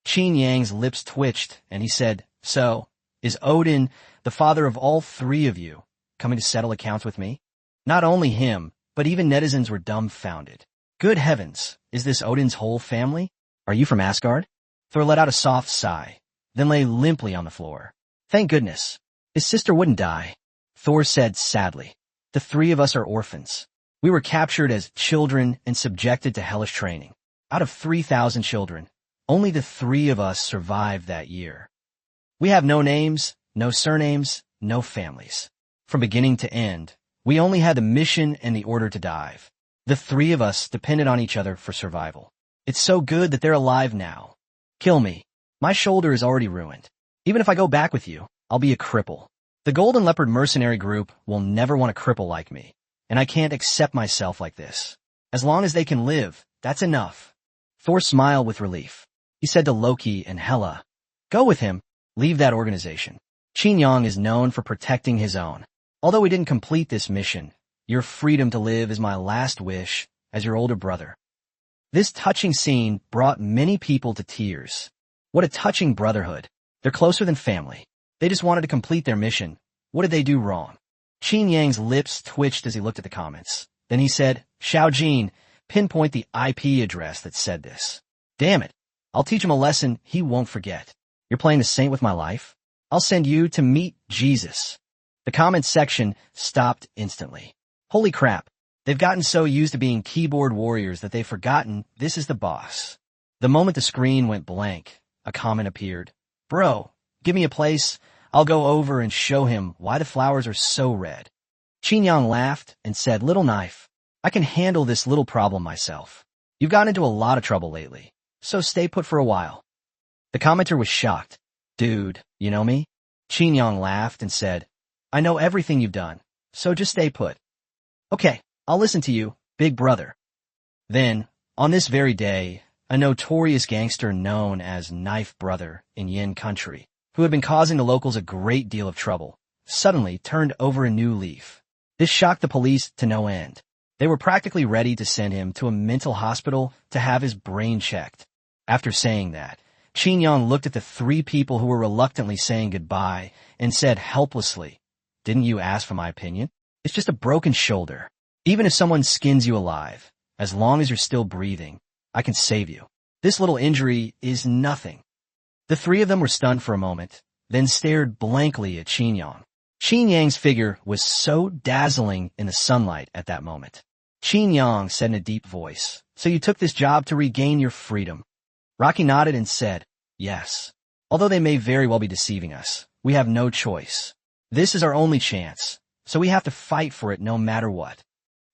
Qin Yang's lips twitched, and he said, "So, is Odin, the father of all three of you, coming to settle accounts with me?" Not only him, but even netizens were dumbfounded. Good heavens, is this Odin's whole family? Are you from Asgard? Thor let out a soft sigh, then lay limply on the floor. Thank goodness. His sister wouldn't die. Thor said sadly, "The three of us are orphans. We were captured as children and subjected to hellish training. Out of 3,000 children, only the three of us survived that year. We have no names, no surnames, no families. From beginning to end, we only had the mission and the order to dive. The three of us depended on each other for survival. It's so good that they're alive now. Kill me. My shoulder is already ruined. Even if I go back with you, I'll be a cripple. The Golden Leopard mercenary group will never want a cripple like me, and I can't accept myself like this. As long as they can live, that's enough." Thor smiled with relief. He said to Loki and Hela, "Go with him. Leave that organization. Qin Yang is known for protecting his own. Although we didn't complete this mission, your freedom to live is my last wish as your older brother." This touching scene brought many people to tears. What a touching brotherhood. They're closer than family. They just wanted to complete their mission. What did they do wrong? Qin Yang's lips twitched as he looked at the comments. Then he said, "Xiao Jin, pinpoint the IP address that said this. Damn it. I'll teach him a lesson he won't forget. You're playing the saint with my life? I'll send you to meet Jesus." The comments section stopped instantly. Holy crap. They've gotten so used to being keyboard warriors that they've forgotten this is the boss. The moment the screen went blank, a comment appeared. "Bro, give me a place. I'll go over and show him why the flowers are so red." Qin Yang laughed and said, "Little knife, I can handle this little problem myself. You've gotten into a lot of trouble lately, so stay put for a while." The commenter was shocked. "Dude, you know me?" Qin Yang laughed and said, "I know everything you've done, so just stay put." "Okay, I'll listen to you, big brother." Then, on this very day, a notorious gangster known as Knife Brother in Yin country, who had been causing the locals a great deal of trouble, suddenly turned over a new leaf. This shocked the police to no end. They were practically ready to send him to a mental hospital to have his brain checked. After saying that, Qin Yang looked at the three people who were reluctantly saying goodbye and said helplessly, "Didn't you ask for my opinion? It's just a broken shoulder. Even if someone skins you alive, as long as you're still breathing, I can save you. This little injury is nothing." The three of them were stunned for a moment, then stared blankly at Qin Yang. Qin Yang's figure was so dazzling in the sunlight at that moment. Qin Yang said in a deep voice, "So you took this job to regain your freedom?" Rocky nodded and said, "Yes. Although they may very well be deceiving us, we have no choice. This is our only chance, so we have to fight for it no matter what."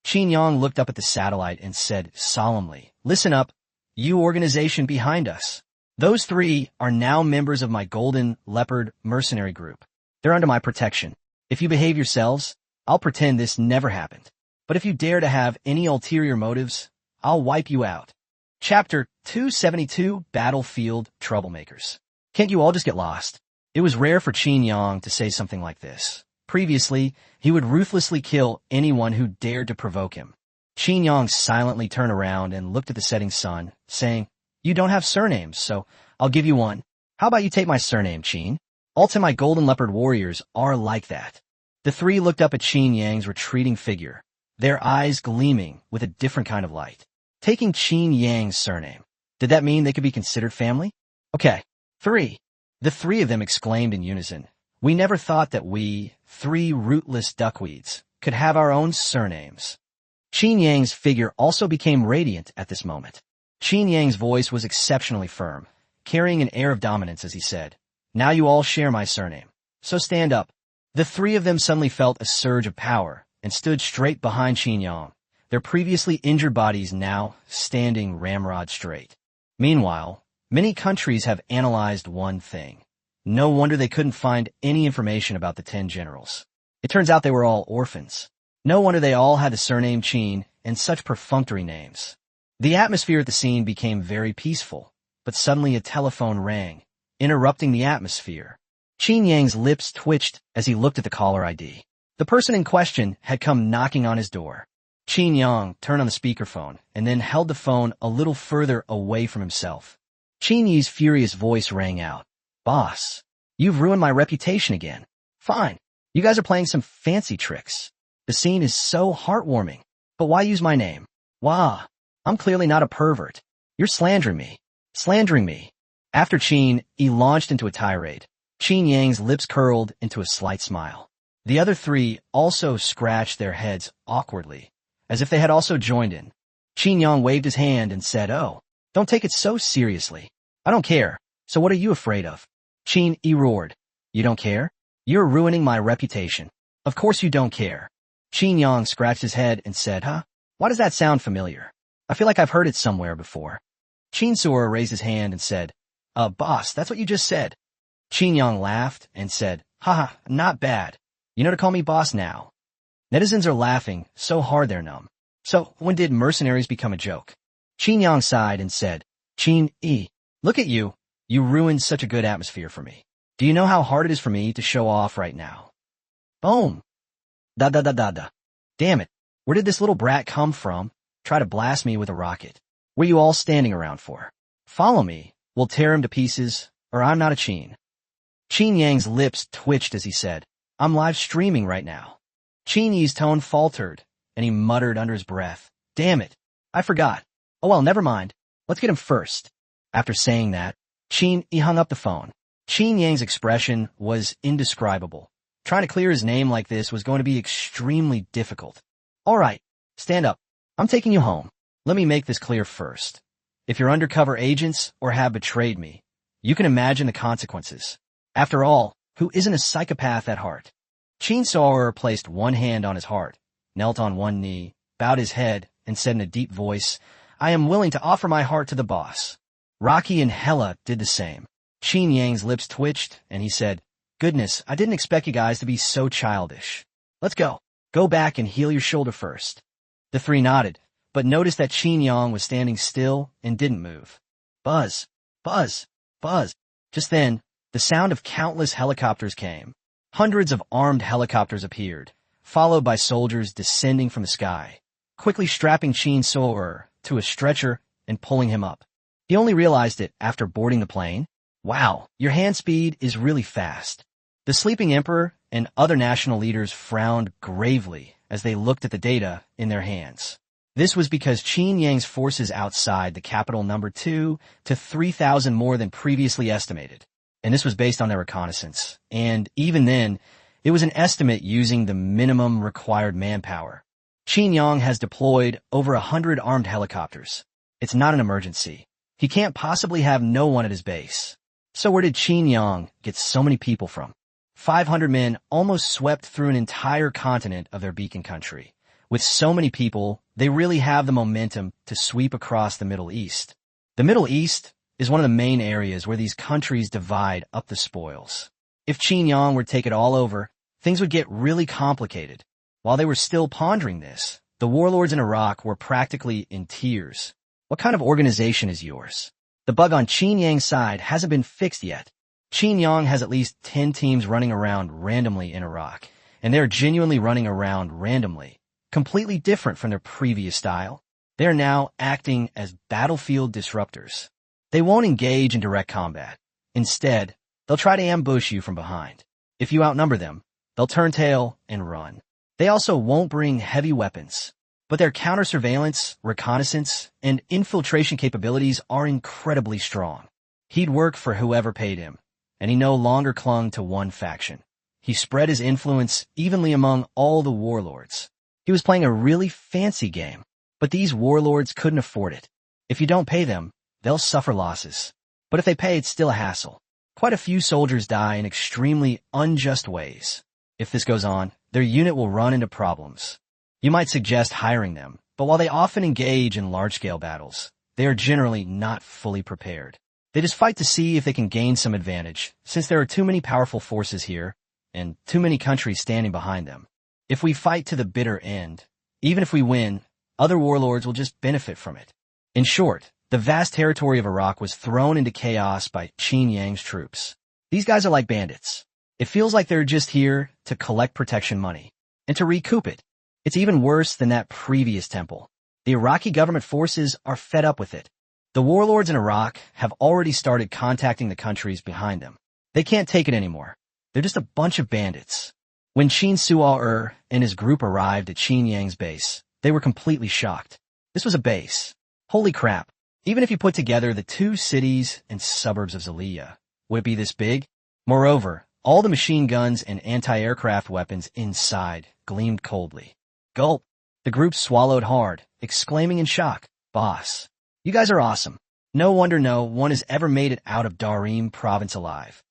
Qin Yang looked up at the satellite and said solemnly, "Listen up, you organization behind us. Those three are now members of my Golden Leopard mercenary group. They're under my protection. If you behave yourselves, I'll pretend this never happened. But if you dare to have any ulterior motives, I'll wipe you out." Chapter 272, Battlefield Troublemakers. Can't you all just get lost? It was rare for Qin Yang to say something like this. Previously, he would ruthlessly kill anyone who dared to provoke him. Qin Yang silently turned around and looked at the setting sun, saying, "You don't have surnames, so I'll give you one. How about you take my surname, Qin? All 10 my Golden Leopard warriors are like that." The three looked up at Qin Yang's retreating figure, their eyes gleaming with a different kind of light. Taking Qin Yang's surname, did that mean they could be considered family? Okay, 3. The three of them exclaimed in unison, "We never thought that we, three rootless duckweeds, could have our own surnames." Qin Yang's figure also became radiant at this moment. Qin Yang's voice was exceptionally firm, carrying an air of dominance as he said, "Now you all share my surname, so stand up." The three of them suddenly felt a surge of power and stood straight behind Qin Yang, their previously injured bodies now standing ramrod straight. Meanwhile, many countries have analyzed one thing. No wonder they couldn't find any information about the 10 generals. It turns out they were all orphans. No wonder they all had the surname Qin and such perfunctory names. The atmosphere at the scene became very peaceful, but suddenly a telephone rang, interrupting the atmosphere. Qin Yang's lips twitched as he looked at the caller ID. The person in question had come knocking on his door. Qin Yang turned on the speakerphone and then held the phone a little further away from himself. Qin Yi's furious voice rang out. Boss, you've ruined my reputation again. Fine. You guys are playing some fancy tricks. The scene is so heartwarming. But why use my name? Wah. I'm clearly not a pervert. You're slandering me. Slandering me. After Qin Yi launched into a tirade, Qin Yang's lips curled into a slight smile. The other three also scratched their heads awkwardly, as if they had also joined in. Qin Yang waved his hand and said, "Oh, don't take it so seriously. I don't care. So what are you afraid of?" Qin Yi roared. "You don't care? You're ruining my reputation. Of course you don't care." Qin Yang scratched his head and said, "Huh? Why does that sound familiar? I feel like I've heard it somewhere before." Qin Suo raised his hand and said, Boss, that's what you just said." Qin Yang laughed and said, "Haha, not bad. You know to call me boss now." Netizens are laughing so hard they're numb. So, when did mercenaries become a joke? Qin Yang sighed and said, "Qin Yi, look at you. You ruined such a good atmosphere for me. Do you know how hard it is for me to show off right now?" Boom. Da da da da da. Damn it. Where did this little brat come from? Try to blast me with a rocket. What are you all standing around for? Follow me. We'll tear him to pieces, or I'm not a Qin. Qin Yang's lips twitched as he said, "I'm live streaming right now." Qin Yi's tone faltered, and he muttered under his breath, "Damn it. I forgot. Oh well, never mind. Let's get him first." After saying that, Qin Yi hung up the phone. Qin Yang's expression was indescribable. Trying to clear his name like this was going to be extremely difficult. "All right, stand up. I'm taking you home. Let me make this clear first. If you're undercover agents or have betrayed me, you can imagine the consequences. After all, who isn't a psychopath at heart?" Qin Suo placed one hand on his heart, knelt on one knee, bowed his head, and said in a deep voice, "I am willing to offer my heart to the boss." Rocky and Hella did the same. Qin Yang's lips twitched, and he said, "Goodness, I didn't expect you guys to be so childish. Let's go. Go back and heal your shoulder first." The three nodded, but noticed that Qin Yang was standing still and didn't move. Buzz, buzz, buzz. Just then, the sound of countless helicopters came. Hundreds of armed helicopters appeared, followed by soldiers descending from the sky, quickly strapping Qin Suo to a stretcher and pulling him up. He only realized it after boarding the plane. Wow, your hand speed is really fast. The sleeping emperor and other national leaders frowned gravely as they looked at the data in their hands. This was because Qin Yang's forces outside the capital numbered 2 to 3,000 more than previously estimated. And this was based on their reconnaissance. And even then, it was an estimate using the minimum required manpower. Qin Yang has deployed over 100 armed helicopters. It's not an emergency. He can't possibly have no one at his base. So where did Qin Yang get so many people from? 500 men almost swept through an entire continent of their beacon country. With so many people, they really have the momentum to sweep across the Middle East. The Middle East is one of the main areas where these countries divide up the spoils. If Qin Yang were to take it all over, things would get really complicated. While they were still pondering this, the warlords in Iraq were practically in tears. What kind of organization is yours? The bug on Qin Yang's side hasn't been fixed yet. Qin Yang has at least 10 teams running around randomly in Iraq, and they're genuinely running around randomly, completely different from their previous style. They're now acting as battlefield disruptors. They won't engage in direct combat. Instead, they'll try to ambush you from behind. If you outnumber them, they'll turn tail and run. They also won't bring heavy weapons, but their counter-surveillance, reconnaissance, and infiltration capabilities are incredibly strong. He'd work for whoever paid him, and he no longer clung to one faction. He spread his influence evenly among all the warlords. He was playing a really fancy game, but these warlords couldn't afford it. If you don't pay them, they'll suffer losses. But if they pay, it's still a hassle. Quite a few soldiers die in extremely unjust ways. If this goes on, their unit will run into problems. You might suggest hiring them, but while they often engage in large-scale battles, they are generally not fully prepared. They just fight to see if they can gain some advantage, since there are too many powerful forces here, and too many countries standing behind them. If we fight to the bitter end, even if we win, other warlords will just benefit from it. In short, the vast territory of Iraq was thrown into chaos by Qin Yang's troops. These guys are like bandits. It feels like they're just here to collect protection money and to recoup it. It's even worse than that previous temple. The Iraqi government forces are fed up with it. The warlords in Iraq have already started contacting the countries behind them. They can't take it anymore. They're just a bunch of bandits. When Qin Suo and his group arrived at Qin Yang's base, they were completely shocked. This was a base. Holy crap. Even if you put together the two cities and suburbs of Zaliya, would it be this big? Moreover, all the machine guns and anti-aircraft weapons inside gleamed coldly. Gulp. The group swallowed hard, exclaiming in shock, "Boss, you guys are awesome. No wonder no one has ever made it out of Darim province alive."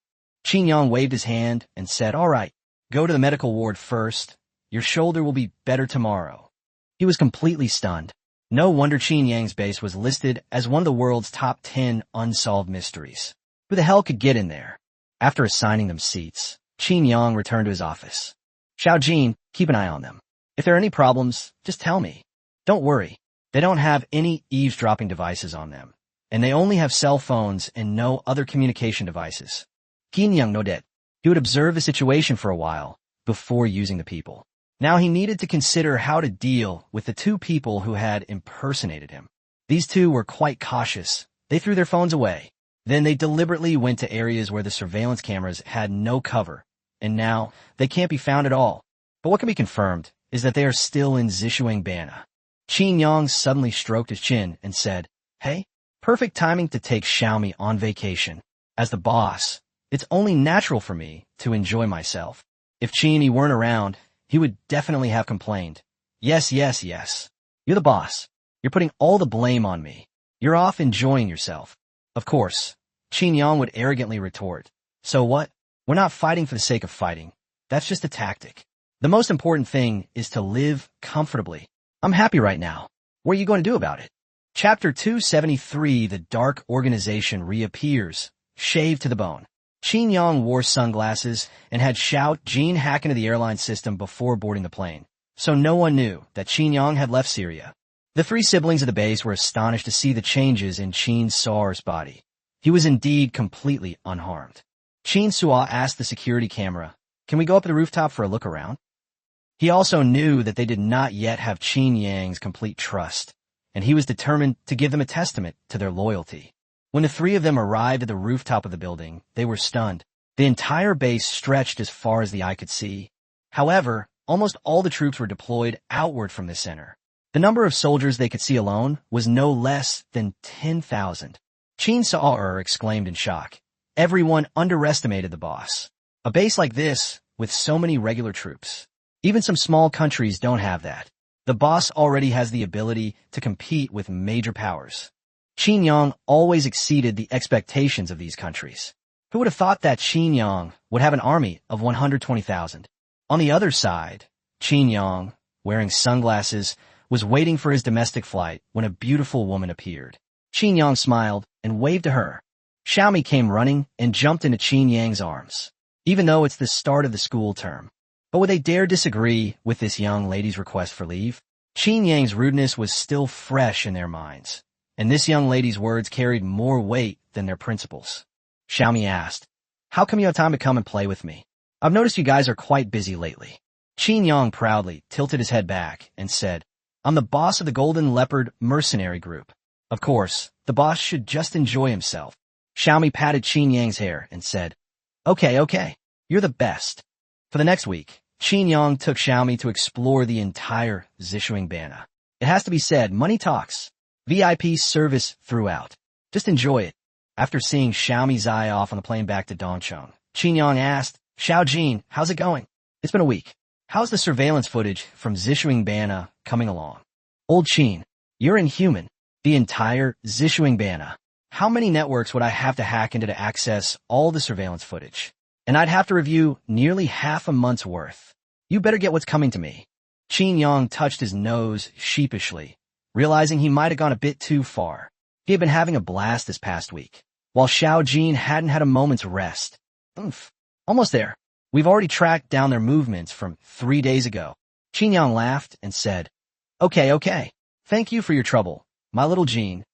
Qin Yang waved his hand and said, "All right, go to the medical ward first. Your shoulder will be better tomorrow." He was completely stunned. No wonder Qin Yang's base was listed as one of the world's top 10 unsolved mysteries. Who the hell could get in there? After assigning them seats, Qin Yang returned to his office. "Xiao Jin, keep an eye on them. If there are any problems, just tell me. Don't worry. They don't have any eavesdropping devices on them, and they only have cell phones and no other communication devices." Qin Yang nodded. He would observe the situation for a while before using the people. Now he needed to consider how to deal with the two people who had impersonated him. These two were quite cautious. They threw their phones away. Then they deliberately went to areas where the surveillance cameras had no cover, and now they can't be found at all. But what can be confirmed is that they are still in Zishuangbana. Qin Yang suddenly stroked his chin and said, "Hey, perfect timing to take Xiaomi on vacation. As the boss, it's only natural for me to enjoy myself." If Qin weren't around, he would definitely have complained. Yes. You're the boss. You're putting all the blame on me. You're off enjoying yourself." Of course, Qin Yang would arrogantly retort. "So what? We're not fighting for the sake of fighting. That's just a tactic. The most important thing is to live comfortably. I'm happy right now. What are you going to do about it?" Chapter 273, The Dark Organization reappears, shaved to the bone. Qin Yang wore sunglasses and had Xiao Jin hack into the airline system before boarding the plane, so no one knew that Qin Yang had left Syria. The three siblings of the base were astonished to see the changes in Qin Suo's body. He was indeed completely unharmed. Qin Suo asked the security camera, "Can we go up to the rooftop for a look around?" He also knew that they did not yet have Qin Yang's complete trust, and he was determined to give them a testament to their loyalty. When the three of them arrived at the rooftop of the building, they were stunned. The entire base stretched as far as the eye could see. However, almost all the troops were deployed outward from the center. The number of soldiers they could see alone was no less than 10,000. Qin Suo exclaimed in shock. Everyone underestimated the boss. A base like this, with so many regular troops. Even some small countries don't have that. The boss already has the ability to compete with major powers. Qin Yang always exceeded the expectations of these countries. Who would have thought that Qin Yang would have an army of 120,000? On the other side, Qin Yang, wearing sunglasses, was waiting for his domestic flight when a beautiful woman appeared. Qin Yang smiled and waved to her. Xiaomi came running and jumped into Qin Yang's arms, even though it's the start of the school term. But would they dare disagree with this young lady's request for leave? Qin Yang's rudeness was still fresh in their minds, and this young lady's words carried more weight than their principles. Xiaomi asked, "How come you have time to come and play with me? I've noticed you guys are quite busy lately." Qin Yang proudly tilted his head back and said, "I'm the boss of the Golden Leopard mercenary group. Of course, the boss should just enjoy himself." Xiaomi patted Qin Yang's hair and said, Okay, you're the best." For the next week, Qin Yang took Xiaomi to explore the entire Zishuangbana. It has to be said, money talks. VIP service throughout. Just enjoy it. After seeing Xiaomi's eye off on the plane back to Dongcheng, Qin Yang asked, "Xiao Jin, how's it going? It's been a week. How's the surveillance footage from Zishuangbana coming along?" "Old Qin, you're inhuman. The entire Zishuangbana. How many networks would I have to hack into to access all the surveillance footage? And I'd have to review nearly half a month's worth. You better get what's coming to me." Qin Yang touched his nose sheepishly, realizing he might have gone a bit too far. He had been having a blast this past week, while Xiao Jin hadn't had a moment's rest. "Oof, almost there. We've already tracked down their movements from 3 days ago." Qin Yang laughed and said, Okay. Thank you for your trouble, my little Jin."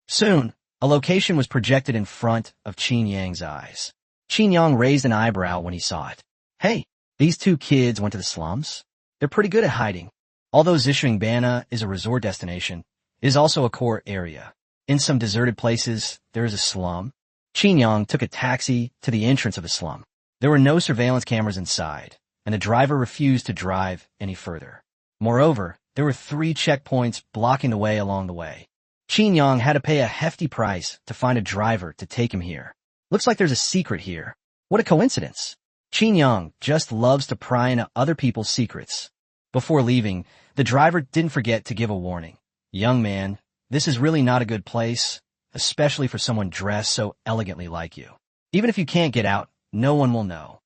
Soon, a location was projected in front of Qin Yang's eyes. Qin Yang raised an eyebrow when he saw it. Hey, these two kids went to the slums? They're pretty good at hiding. Although Zishuangbana is a resort destination, it is also a core area. In some deserted places, there is a slum. Qin Yang took a taxi to the entrance of the slum. There were no surveillance cameras inside, and the driver refused to drive any further. Moreover, there were 3 checkpoints blocking the way along the way. Qin Yang had to pay a hefty price to find a driver to take him here. Looks like there's a secret here. What a coincidence. Qin Yang just loves to pry into other people's secrets. Before leaving, the driver didn't forget to give a warning. Young man, this is really not a good place, especially for someone dressed so elegantly like you. Even if you can't get out, no one will know.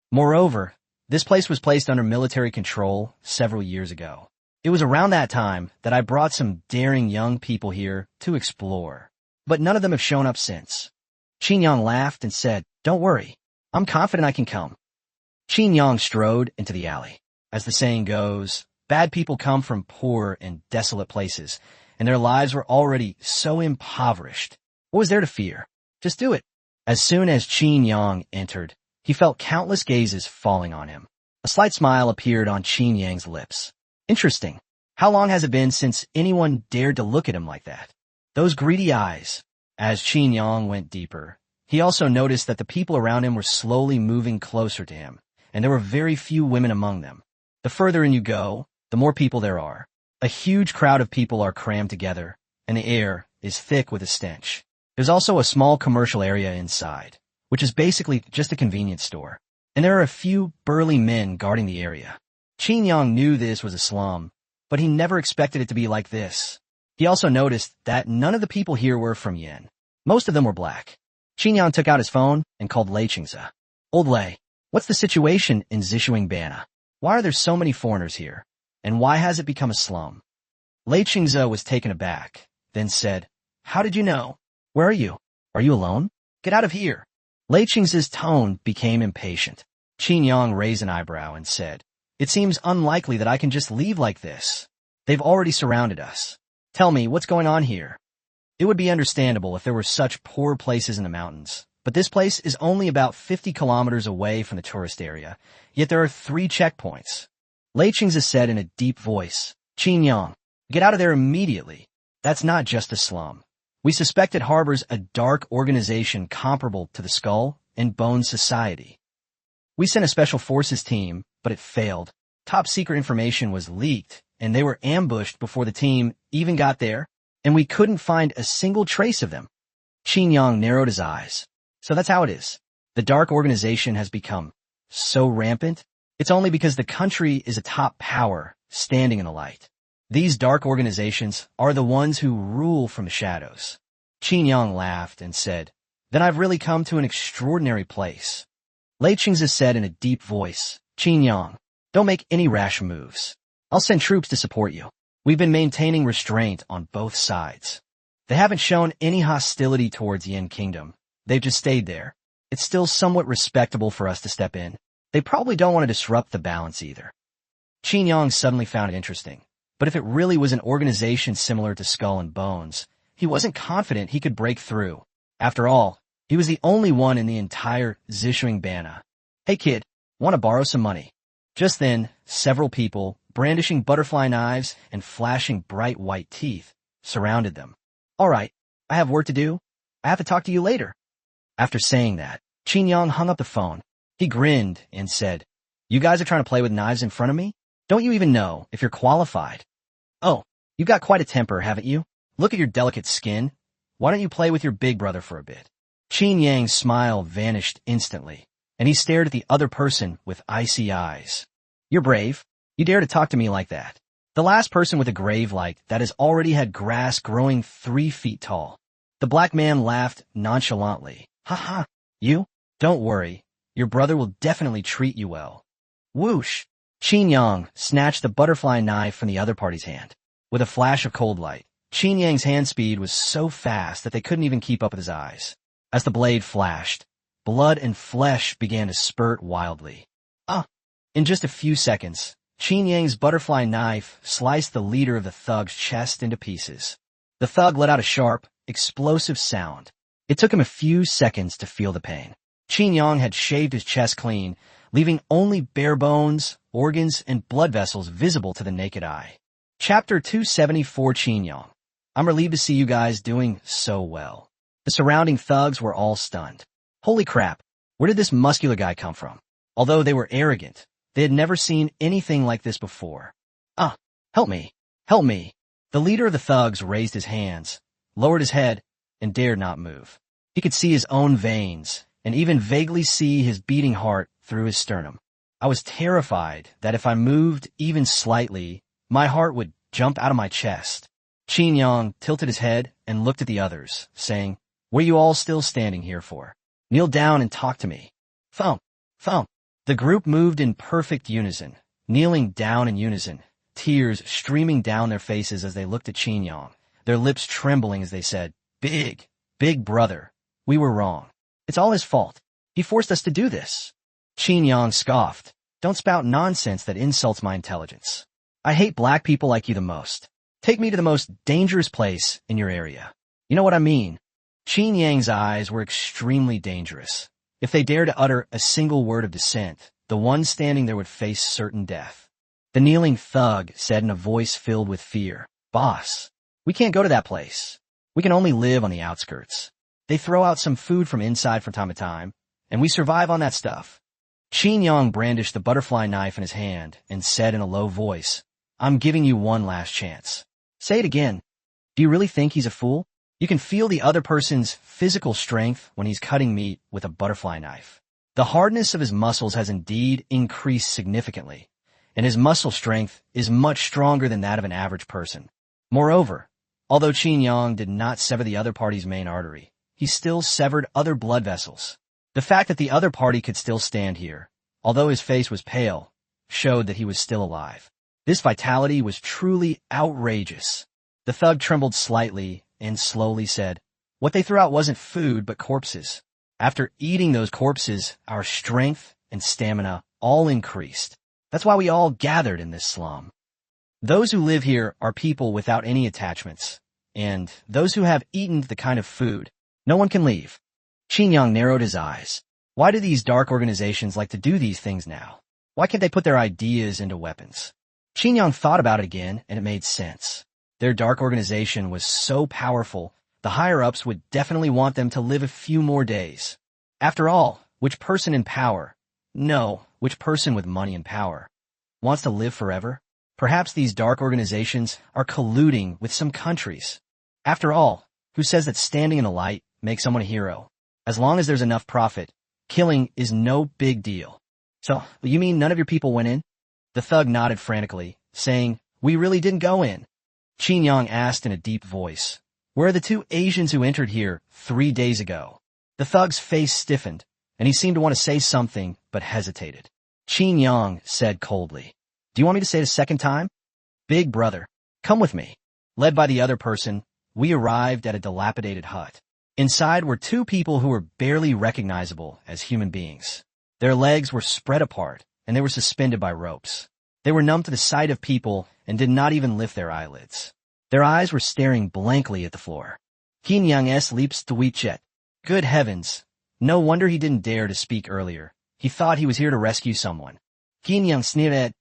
Moreover, this place was placed under military control several years ago. It was around that time that I brought some daring young people here to explore, but none of them have shown up since. Qin Yang laughed and said, "Don't worry, I'm confident I can come." Qin Yang strode into the alley. As the saying goes, bad people come from poor and desolate places, and their lives were already so impoverished. What was there to fear? Just do it. As soon as Qin Yang entered, he felt countless gazes falling on him. A slight smile appeared on Qin Yang's lips. Interesting. How long has it been since anyone dared to look at him like that? Those greedy eyes. As Qin Yang went deeper, he also noticed that the people around him were slowly moving closer to him, and there were very few women among them. The further in you go, the more people there are. A huge crowd of people are crammed together, and the air is thick with a stench. There's also a small commercial area inside, which is basically just a convenience store, and there are a few burly men guarding the area. Qin Yang knew this was a slum, but he never expected it to be like this. He also noticed that none of the people here were from Yen. Most of them were black. Qin Yang took out his phone and called Lei Qingze. "Old Lei, what's the situation in Zishuangbana? Why are there so many foreigners here? And why has it become a slum?" Lei Qingze was taken aback, then said, "How did you know? Where are you? Are you alone? Get out of here." Lei Qingze's tone became impatient. Qin Yang raised an eyebrow and said, "It seems unlikely that I can just leave like this. They've already surrounded us. Tell me, what's going on here?" It would be understandable if there were such poor places in the mountains, but this place is only about 50 kilometers away from the tourist area, yet there are 3 checkpoints. Lei Qingze said in a deep voice, "Qin Yang, get out of there immediately. That's not just a slum. We suspect it harbors a dark organization comparable to the Skull and Bone Society. We sent a special forces team, but it failed. Top secret information was leaked, and they were ambushed before the team even got there, and we couldn't find a single trace of them." Qin Yang narrowed his eyes. So that's how it is. The dark organization has become so rampant. It's only because the country is a top power standing in the light. These dark organizations are the ones who rule from the shadows. Qin Yang laughed and said, "Then I've really come to an extraordinary place." Lei Qingze said in a deep voice, "Qin Yang, don't make any rash moves. I'll send troops to support you. We've been maintaining restraint on both sides. They haven't shown any hostility towards Yin Kingdom. They've just stayed there. It's still somewhat respectable for us to step in. They probably don't want to disrupt the balance either." Qin Yang suddenly found it interesting. But if it really was an organization similar to Skull and Bones, he wasn't confident he could break through. After all, he was the only one in the entire Zishuangbana. "Hey kid, want to borrow some money?" Just then, several people, brandishing butterfly knives and flashing bright white teeth, surrounded them. "All right, I have work to do. I have to talk to you later." After saying that, Qin Yang hung up the phone. He grinned and said, "You guys are trying to play with knives in front of me? Don't you even know if you're qualified? Oh, you've got quite a temper, haven't you? Look at your delicate skin. Why don't you play with your big brother for a bit?" Qin Yang's smile vanished instantly, and he stared at the other person with icy eyes. "You're brave. You dare to talk to me like that. The last person with a grave like that has already had grass growing 3 feet tall." The black man laughed nonchalantly. "Ha ha, you? Don't worry. Your brother will definitely treat you well." Whoosh! Qin Yang snatched the butterfly knife from the other party's hand. With a flash of cold light, Qin Yang's hand speed was so fast that they couldn't even keep up with his eyes. As the blade flashed, blood and flesh began to spurt wildly. In just a few seconds, Qin Yang's butterfly knife sliced the leader of the thug's chest into pieces. The thug let out a sharp, explosive sound. It took him a few seconds to feel the pain. Qin Yang had shaved his chest clean, leaving only bare bones, organs, and blood vessels visible to the naked eye. Chapter 274 Qin Yang. I'm relieved to see you guys doing so well. The surrounding thugs were all stunned. Holy crap, where did this muscular guy come from? Although they were arrogant, they had never seen anything like this before. Help me, help me. The leader of the thugs raised his hands, lowered his head, and dared not move. He could see his own veins, and even vaguely see his beating heart through his sternum. I was terrified that if I moved even slightly, my heart would jump out of my chest. Qin Yang tilted his head and looked at the others, saying, "What are you all still standing here for? Kneel down and talk to me." Thump, thump. The group moved in perfect unison, kneeling down in unison, tears streaming down their faces as they looked at Qin Yang, their lips trembling as they said, "Big brother, we were wrong. It's all his fault. He forced us to do this." Qin Yang scoffed. "Don't spout nonsense that insults my intelligence. I hate black people like you the most. Take me to the most dangerous place in your area. You know what I mean?" Qin Yang's eyes were extremely dangerous. If they dared to utter a single word of dissent, the one standing there would face certain death. The kneeling thug said in a voice filled with fear, "Boss, we can't go to that place. We can only live on the outskirts. They throw out some food from inside from time to time, and we survive on that stuff." Qin Yang brandished the butterfly knife in his hand and said in a low voice, "I'm giving you one last chance. Say it again. Do you really think he's a fool? You can feel the other person's physical strength when he's cutting meat with a butterfly knife. The hardness of his muscles has indeed increased significantly, and his muscle strength is much stronger than that of an average person. Moreover, although Qin Yang did not sever the other party's main artery, he still severed other blood vessels. The fact that the other party could still stand here, although his face was pale, showed that he was still alive. This vitality was truly outrageous. The thug trembled slightly and slowly said, "What they threw out wasn't food but corpses. After eating those corpses, our strength and stamina all increased. That's why we all gathered in this slum. Those who live here are people without any attachments, and those who have eaten the kind of food, no one can leave." Qin Yang narrowed his eyes. Why do these dark organizations like to do these things now? Why can't they put their ideas into weapons? Qin Yang thought about it again, and it made sense. Their dark organization was so powerful, the higher-ups would definitely want them to live a few more days. After all, which person in power, no, which person with money and power, wants to live forever? Perhaps these dark organizations are colluding with some countries. After all, who says that standing in the light makes someone a hero? As long as there's enough profit, killing is no big deal. So, you mean none of your people went in? The thug nodded frantically, saying, "We really didn't go in." Qin Yang asked in a deep voice, "Where are the two Asians who entered here 3 days ago?" The thug's face stiffened, and he seemed to want to say something, but hesitated. Qin Yang said coldly, "Do you want me to say it a second time? Big brother, come with me." Led by the other person, we arrived at a dilapidated hut. Inside were two people who were barely recognizable as human beings. Their legs were spread apart, and they were suspended by ropes. They were numb to the sight of people and did not even lift their eyelids. Their eyes were staring blankly at the floor. Qin Yang leaps to Wechet. Good heavens! No wonder he didn't dare to speak earlier. He thought he was here to rescue someone. Qin Yang sneered at,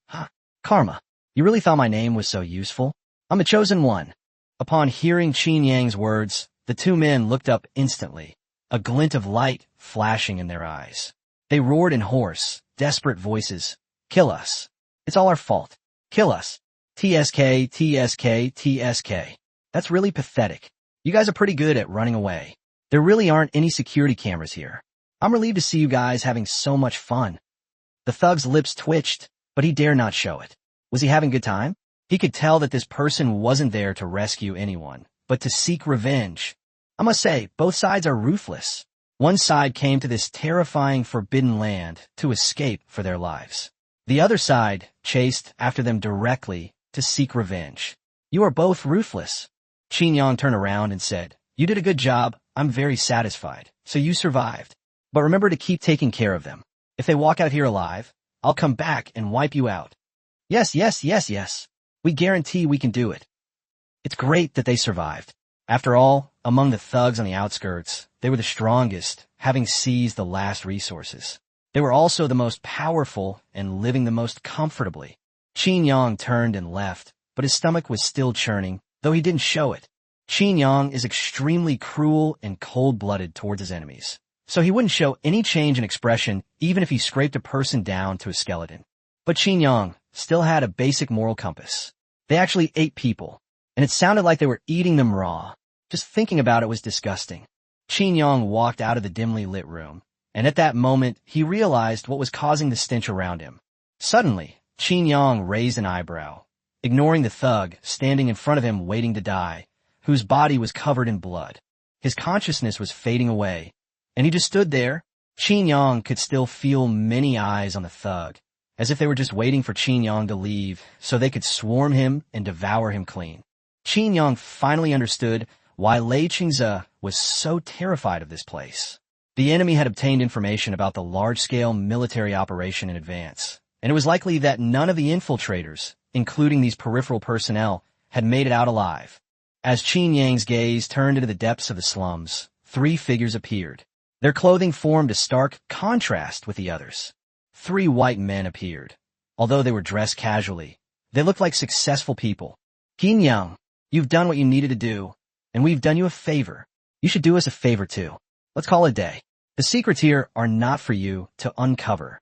"Karma, you really thought my name was so useful? I'm a chosen one." Upon hearing Qin Yang's words, the two men looked up instantly, a glint of light flashing in their eyes. They roared in hoarse, desperate voices, "Kill us. It's all our fault. Kill us. TSK, TSK, TSK. That's really pathetic. You guys are pretty good at running away. There really aren't any security cameras here. I'm relieved to see you guys having so much fun." The thug's lips twitched, but he dared not show it. Was he having a good time? He could tell that this person wasn't there to rescue anyone, but to seek revenge. I must say, both sides are ruthless. One side came to this terrifying forbidden land to escape for their lives. The other side chased after them directly to seek revenge. You are both ruthless. Qin Yang turned around and said, "You did a good job. I'm very satisfied. So you survived. But remember to keep taking care of them. If they walk out here alive, I'll come back and wipe you out." Yes, yes, yes, yes. We guarantee we can do it. It's great that they survived. After all, among the thugs on the outskirts, they were the strongest having seized the last resources. They were also the most powerful and living the most comfortably. Qin Yang turned and left, but his stomach was still churning, though he didn't show it. Qin Yang is extremely cruel and cold-blooded towards his enemies, so he wouldn't show any change in expression even if he scraped a person down to a skeleton. But Qin Yang still had a basic moral compass. They actually ate people, and it sounded like they were eating them raw. Just thinking about it was disgusting. Qin Yang walked out of the dimly lit room, and at that moment he realized what was causing the stench around him. Suddenly, Qin Yang raised an eyebrow, ignoring the thug standing in front of him waiting to die, whose body was covered in blood. His consciousness was fading away, and he just stood there. Qin Yang could still feel many eyes on the thug, as if they were just waiting for Qin Yang to leave so they could swarm him and devour him clean. Qin Yang finally understood why Lei Qingze was so terrified of this place. The enemy had obtained information about the large-scale military operation in advance, and it was likely that none of the infiltrators, including these peripheral personnel, had made it out alive. As Qin Yang's gaze turned into the depths of the slums, 3 figures appeared. Their clothing formed a stark contrast with the others. 3 white men appeared. Although they were dressed casually, they looked like successful people. Qin Yang, you've done what you needed to do, and we've done you a favor. You should do us a favor too. Let's call it a day. The secrets here are not for you to uncover.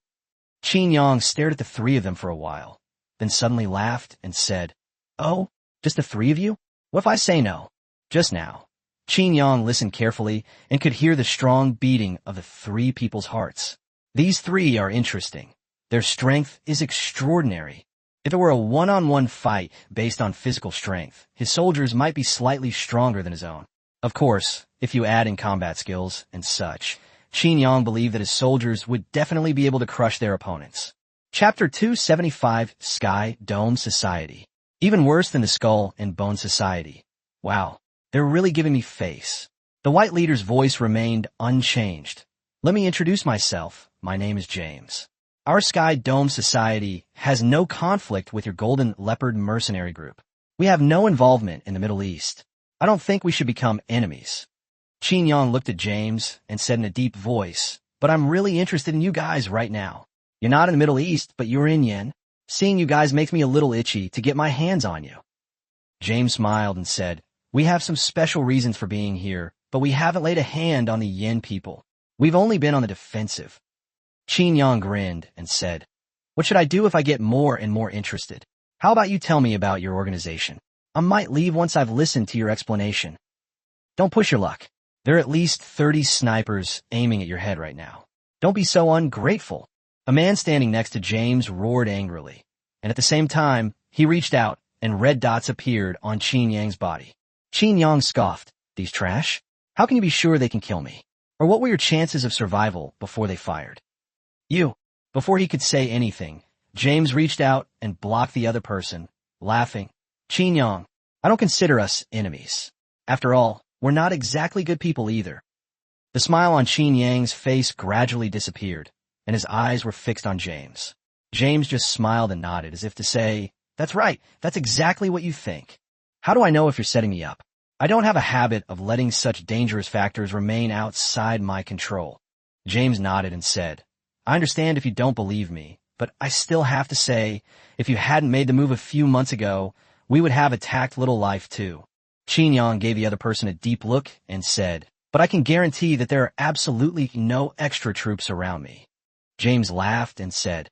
Qin Yang stared at the 3 of them for a while, then suddenly laughed and said, "Oh, just the 3 of you? What if I say no?" Just now, Qin Yang listened carefully and could hear the strong beating of the 3 people's hearts. These 3 are interesting. Their strength is extraordinary. If it were a one-on-one fight based on physical strength, his soldiers might be slightly stronger than his own. Of course, if you add in combat skills and such, Qin Yang believed that his soldiers would definitely be able to crush their opponents. Chapter 275, Sky Dome Society. Even worse than the Skull and Bone Society. Wow, they're really giving me face. The white leader's voice remained unchanged. Let me introduce myself. My name is James. Our Sky Dome Society has no conflict with your Golden Leopard mercenary group. We have no involvement in the Middle East. I don't think we should become enemies. Qin Yang looked at James and said in a deep voice, "But I'm really interested in you guys right now. You're not in the Middle East, but you're in Yen. Seeing you guys makes me a little itchy to get my hands on you." James smiled and said, "We have some special reasons for being here, but we haven't laid a hand on the Yen people. We've only been on the defensive." Qin Yang grinned and said, "What should I do if I get more and more interested? How about you tell me about your organization? I might leave once I've listened to your explanation." "Don't push your luck. There are at least 30 snipers aiming at your head right now. Don't be so ungrateful." A man standing next to James roared angrily, and at the same time, he reached out and red dots appeared on Qin Yang's body. Qin Yang scoffed, "These trash? How can you be sure they can kill me? Or what were your chances of survival before they fired?" "You." Before he could say anything, James reached out and blocked the other person, laughing. "Qin Yang, I don't consider us enemies. After all, we're not exactly good people either." The smile on Qin Yang's face gradually disappeared, and his eyes were fixed on James. James just smiled and nodded as if to say, "That's right, that's exactly what you think. How do I know if you're setting me up? I don't have a habit of letting such dangerous factors remain outside my control." James nodded and said, "I understand if you don't believe me, but I still have to say, if you hadn't made the move a few months ago, we would have attacked Little Life too." Qin Yang gave the other person a deep look and said, "But I can guarantee that there are absolutely no extra troops around me." James laughed and said,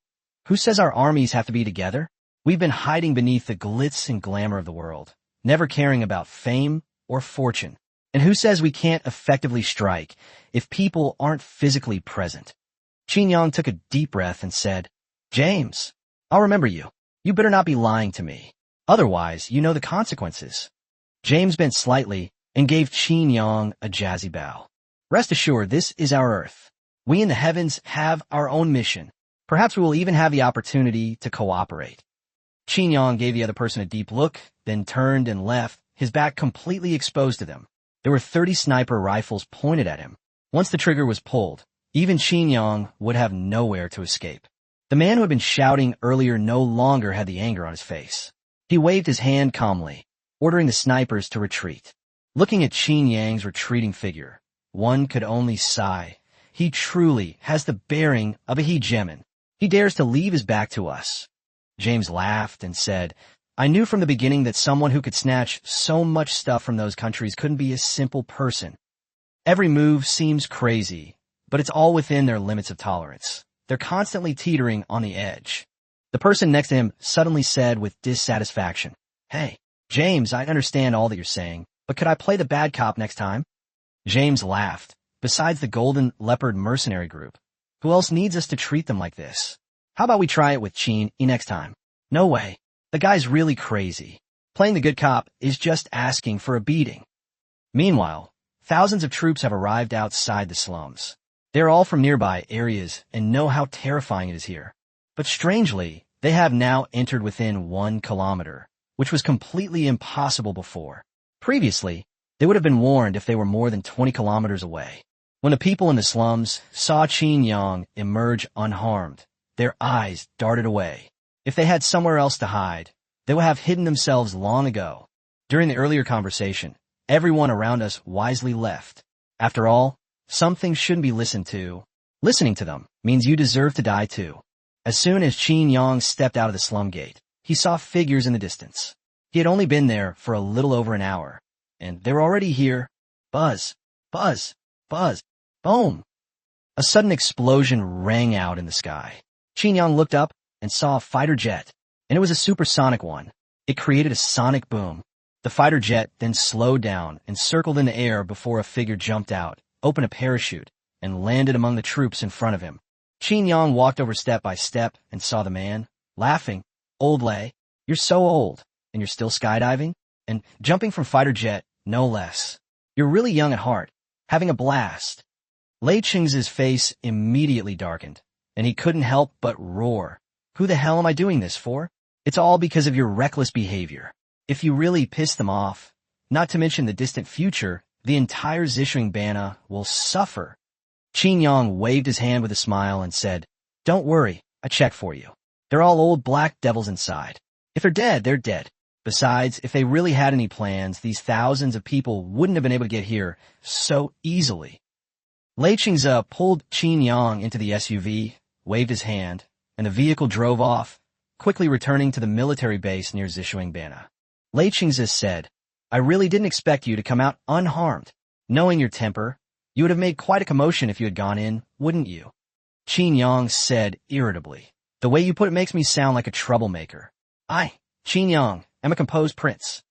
"Who says our armies have to be together? We've been hiding beneath the glitz and glamour of the world, never caring about fame or fortune. And who says we can't effectively strike if people aren't physically present?" Qin Yang took a deep breath and said, "James, I'll remember you. You better not be lying to me. Otherwise, you know the consequences." James bent slightly and gave Qin Yang a jazzy bow. "Rest assured, this is our Earth. We in the heavens have our own mission. Perhaps we will even have the opportunity to cooperate." Qin Yang gave the other person a deep look, then turned and left, his back completely exposed to them. There were 30 sniper rifles pointed at him. Once the trigger was pulled, even Qin Yang would have nowhere to escape. The man who had been shouting earlier no longer had the anger on his face. He waved his hand calmly, ordering the snipers to retreat. Looking at Qin Yang's retreating figure, one could only sigh He truly has the bearing of a hegemon. He dares to leave his back to us. James laughed and said, I knew from the beginning that someone who could snatch so much stuff from those countries couldn't be a simple person. Every move seems crazy, but it's all within their limits of tolerance. They're constantly teetering on the edge. The person next to him suddenly said with dissatisfaction, Hey, James, I understand all that you're saying, but could I play the bad cop next time? James laughed. Besides the Golden Leopard mercenary group, who else needs us to treat them like this? How about we try it with Chin next time? No way. The guy's really crazy. Playing the good cop is just asking for a beating. Meanwhile, thousands of troops have arrived outside the slums. They're all from nearby areas and know how terrifying it is here. But strangely, they have now entered within 1 kilometer, which was completely impossible before. Previously, they would have been warned if they were more than 20 kilometers away. When the people in the slums saw Qin Yang emerge unharmed, their eyes darted away. If they had somewhere else to hide, they would have hidden themselves long ago. During the earlier conversation, everyone around us wisely left. After all, some things shouldn't be listened to. Listening to them means you deserve to die too. As soon as Qin Yang stepped out of the slum gate, he saw figures in the distance. He had only been there for a little over an hour, and they were already here. Buzz, buzz, buzz, boom. A sudden explosion rang out in the sky. Qin Yang looked up and saw a fighter jet, and it was a supersonic one. It created a sonic boom. The fighter jet then slowed down and circled in the air before a figure jumped out, opened a parachute, and landed among the troops in front of him. Qin Yang walked over step by step and saw the man, laughing. Old Lei, you're so old, and you're still skydiving? And jumping from fighter jet, no less. You're really young at heart, having a blast. Lei Qing's face immediately darkened, and he couldn't help but roar. Who the hell am I doing this for? It's all because of your reckless behavior. If you really piss them off, not to mention the distant future, the entire Zishuing Bana will suffer. Qin Yang waved his hand with a smile and said, Don't worry, I checked for you. They're all old black devils inside. If they're dead, they're dead. Besides, if they really had any plans, these thousands of people wouldn't have been able to get here so easily. Lei Qingze pulled Qin Yang into the SUV, waved his hand, and the vehicle drove off, quickly returning to the military base near Zishuing Bana. Lei Qingze said, I really didn't expect you to come out unharmed. Knowing your temper, you would have made quite a commotion if you had gone in, wouldn't you? Qin Yang said irritably, The way you put it makes me sound like a troublemaker. I, Qin Yang, am a composed prince.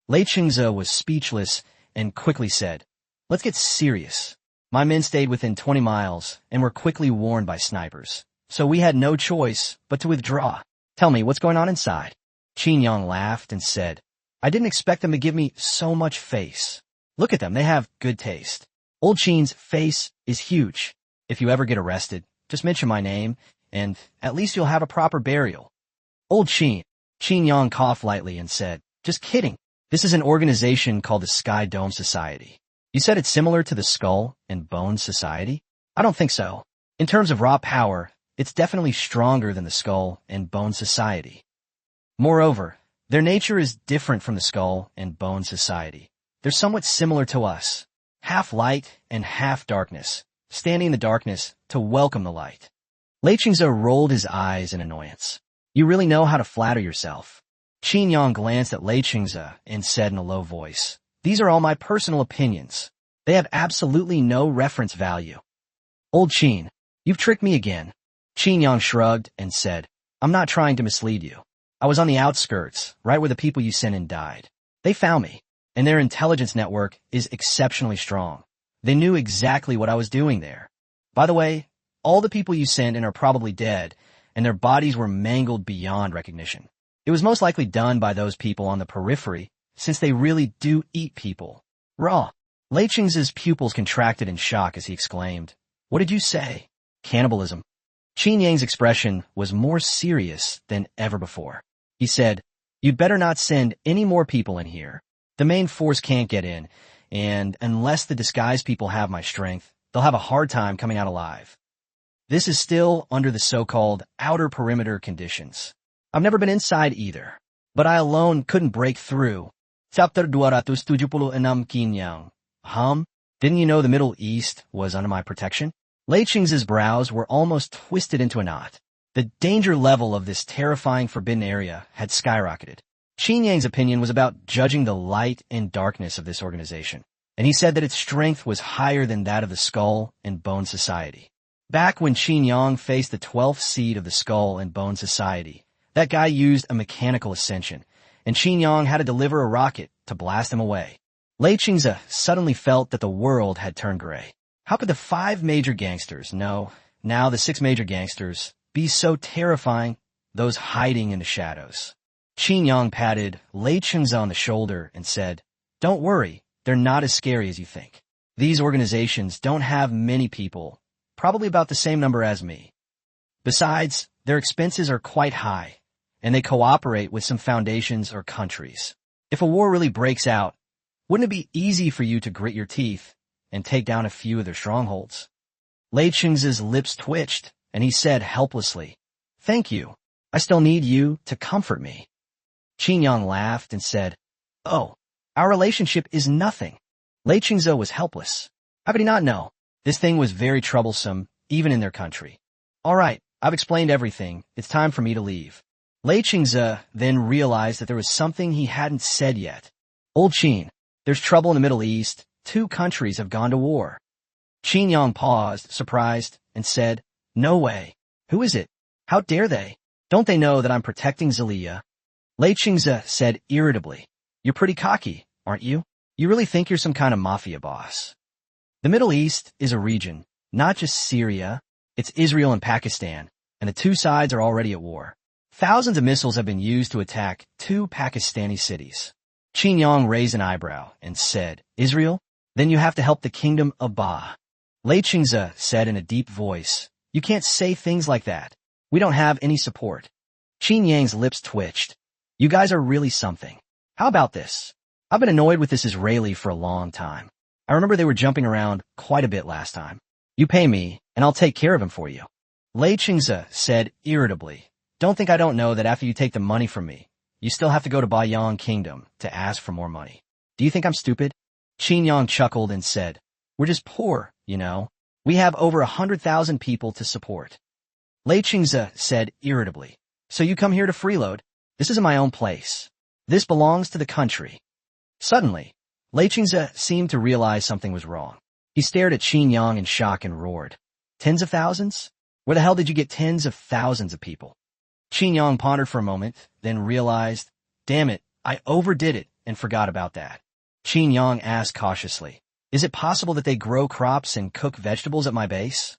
Lei Qingze was speechless and quickly said, Let's get serious. My men stayed within 20 miles and were quickly warned by snipers, so we had no choice but to withdraw. Tell me, what's going on inside? Qin Yang laughed and said, I didn't expect them to give me so much face. Look at them, they have good taste. Old Qin's face is huge. If you ever get arrested, just mention my name, and at least you'll have a proper burial. Old Qin. Qin Yang coughed lightly and said, Just kidding. This is an organization called the Sky Dome Society. You said it's similar to the Skull and Bone Society? I don't think so. In terms of raw power, it's definitely stronger than the Skull and Bone Society. Moreover, their nature is different from the Skull and Bone Society. They're somewhat similar to us, half light and half darkness, standing in the darkness to welcome the light. Lei Qingze rolled his eyes in annoyance. You really know how to flatter yourself. Qin Yang glanced at Lei Qingze and said in a low voice, These are all my personal opinions. They have absolutely no reference value. Old Qin, you've tricked me again. Qin Yang shrugged and said, I'm not trying to mislead you. I was on the outskirts, right where the people you sent in died. They found me, and their intelligence network is exceptionally strong. They knew exactly what I was doing there. By the way, all the people you sent in are probably dead, and their bodies were mangled beyond recognition. It was most likely done by those people on the periphery, since they really do eat people. Raw. Lei Qing's pupils contracted in shock as he exclaimed, What did you say? Cannibalism. Qin Yang's expression was more serious than ever before. He said, You'd better not send any more people in here. The main force can't get in, and unless the disguise people have my strength, they'll have a hard time coming out alive. This is still under the so-called outer perimeter conditions. I've never been inside either, but I alone couldn't break through. Chapter 276 Qin Yang. Didn't you know the Middle East was under my protection? Lei Qing's brows were almost twisted into a knot. The danger level of this terrifying forbidden area had skyrocketed. Qin Yang's opinion was about judging the light and darkness of this organization, and he said that its strength was higher than that of the Skull and Bone Society. Back when Qin Yang faced the 12th seed of the Skull and Bone Society, that guy used a mechanical ascension, and Qin Yang had to deliver a rocket to blast him away. Lei Qingze suddenly felt that the world had turned gray. How could the 5 major gangsters, no, now the 6 major gangsters, be so terrifying, those hiding in the shadows? Qin Yang patted Lei Qingze on the shoulder and said, "Don't worry, they're not as scary as you think. These organizations don't have many people, probably about the same number as me. Besides, their expenses are quite high, and they cooperate with some foundations or countries. If a war really breaks out, wouldn't it be easy for you to grit your teeth and take down a few of their strongholds?" Lei Qingze's lips twitched, and he said helplessly, "Thank you. I still need you to comfort me." Qin Yang laughed and said, "Oh, our relationship is nothing." Lei Qingze was helpless. How could he not know? This thing was very troublesome, even in their country. "All right, I've explained everything. It's time for me to leave." Lei Qingze then realized that there was something he hadn't said yet. "Old Qin, there's trouble in the Middle East. 2 countries have gone to war." Qin Yang paused, surprised, and said, "No way. Who is it? How dare they? Don't they know that I'm protecting Zelia?" Lei Qingze said irritably, "You're pretty cocky, aren't you? You really think you're some kind of mafia boss?" The Middle East is a region, not just Syria. It's Israel and Pakistan, and the 2 sides are already at war. Thousands of missiles have been used to attack 2 Pakistani cities. Qin Yang raised an eyebrow and said, "Israel? Then you have to help the kingdom of Ba." Lei Qingze said in a deep voice, "You can't say things like that. We don't have any support." Qin Yang's lips twitched. "You guys are really something. How about this? I've been annoyed with this Israeli for a long time. I remember they were jumping around quite a bit last time. You pay me, and I'll take care of him for you." Lei Qingze said irritably, "Don't think I don't know that after you take the money from me, you still have to go to Baiyang Kingdom to ask for more money. Do you think I'm stupid?" Qin Yang chuckled and said, "We're just poor, you know. We have over 100,000 people to support." Lei Qingze said irritably, "So you come here to freeload? This isn't my own place. This belongs to the country." Suddenly, Lei Qingze seemed to realize something was wrong. He stared at Qin Yang in shock and roared, "Tens of thousands? Where the hell did you get tens of thousands of people?" Qin Yang pondered for a moment, then realized, "Damn it, I overdid it and forgot about that." Qin Yang asked cautiously, "Is it possible that they grow crops and cook vegetables at my base?"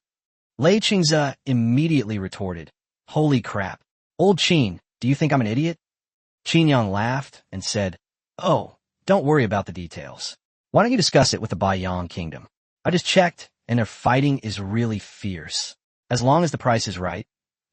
Lei Qingze immediately retorted, "Holy crap. Old Qin, do you think I'm an idiot?" Qin Yang laughed and said, "Oh, don't worry about the details. Why don't you discuss it with the Baiyang Kingdom? I just checked, and their fighting is really fierce. As long as the price is right,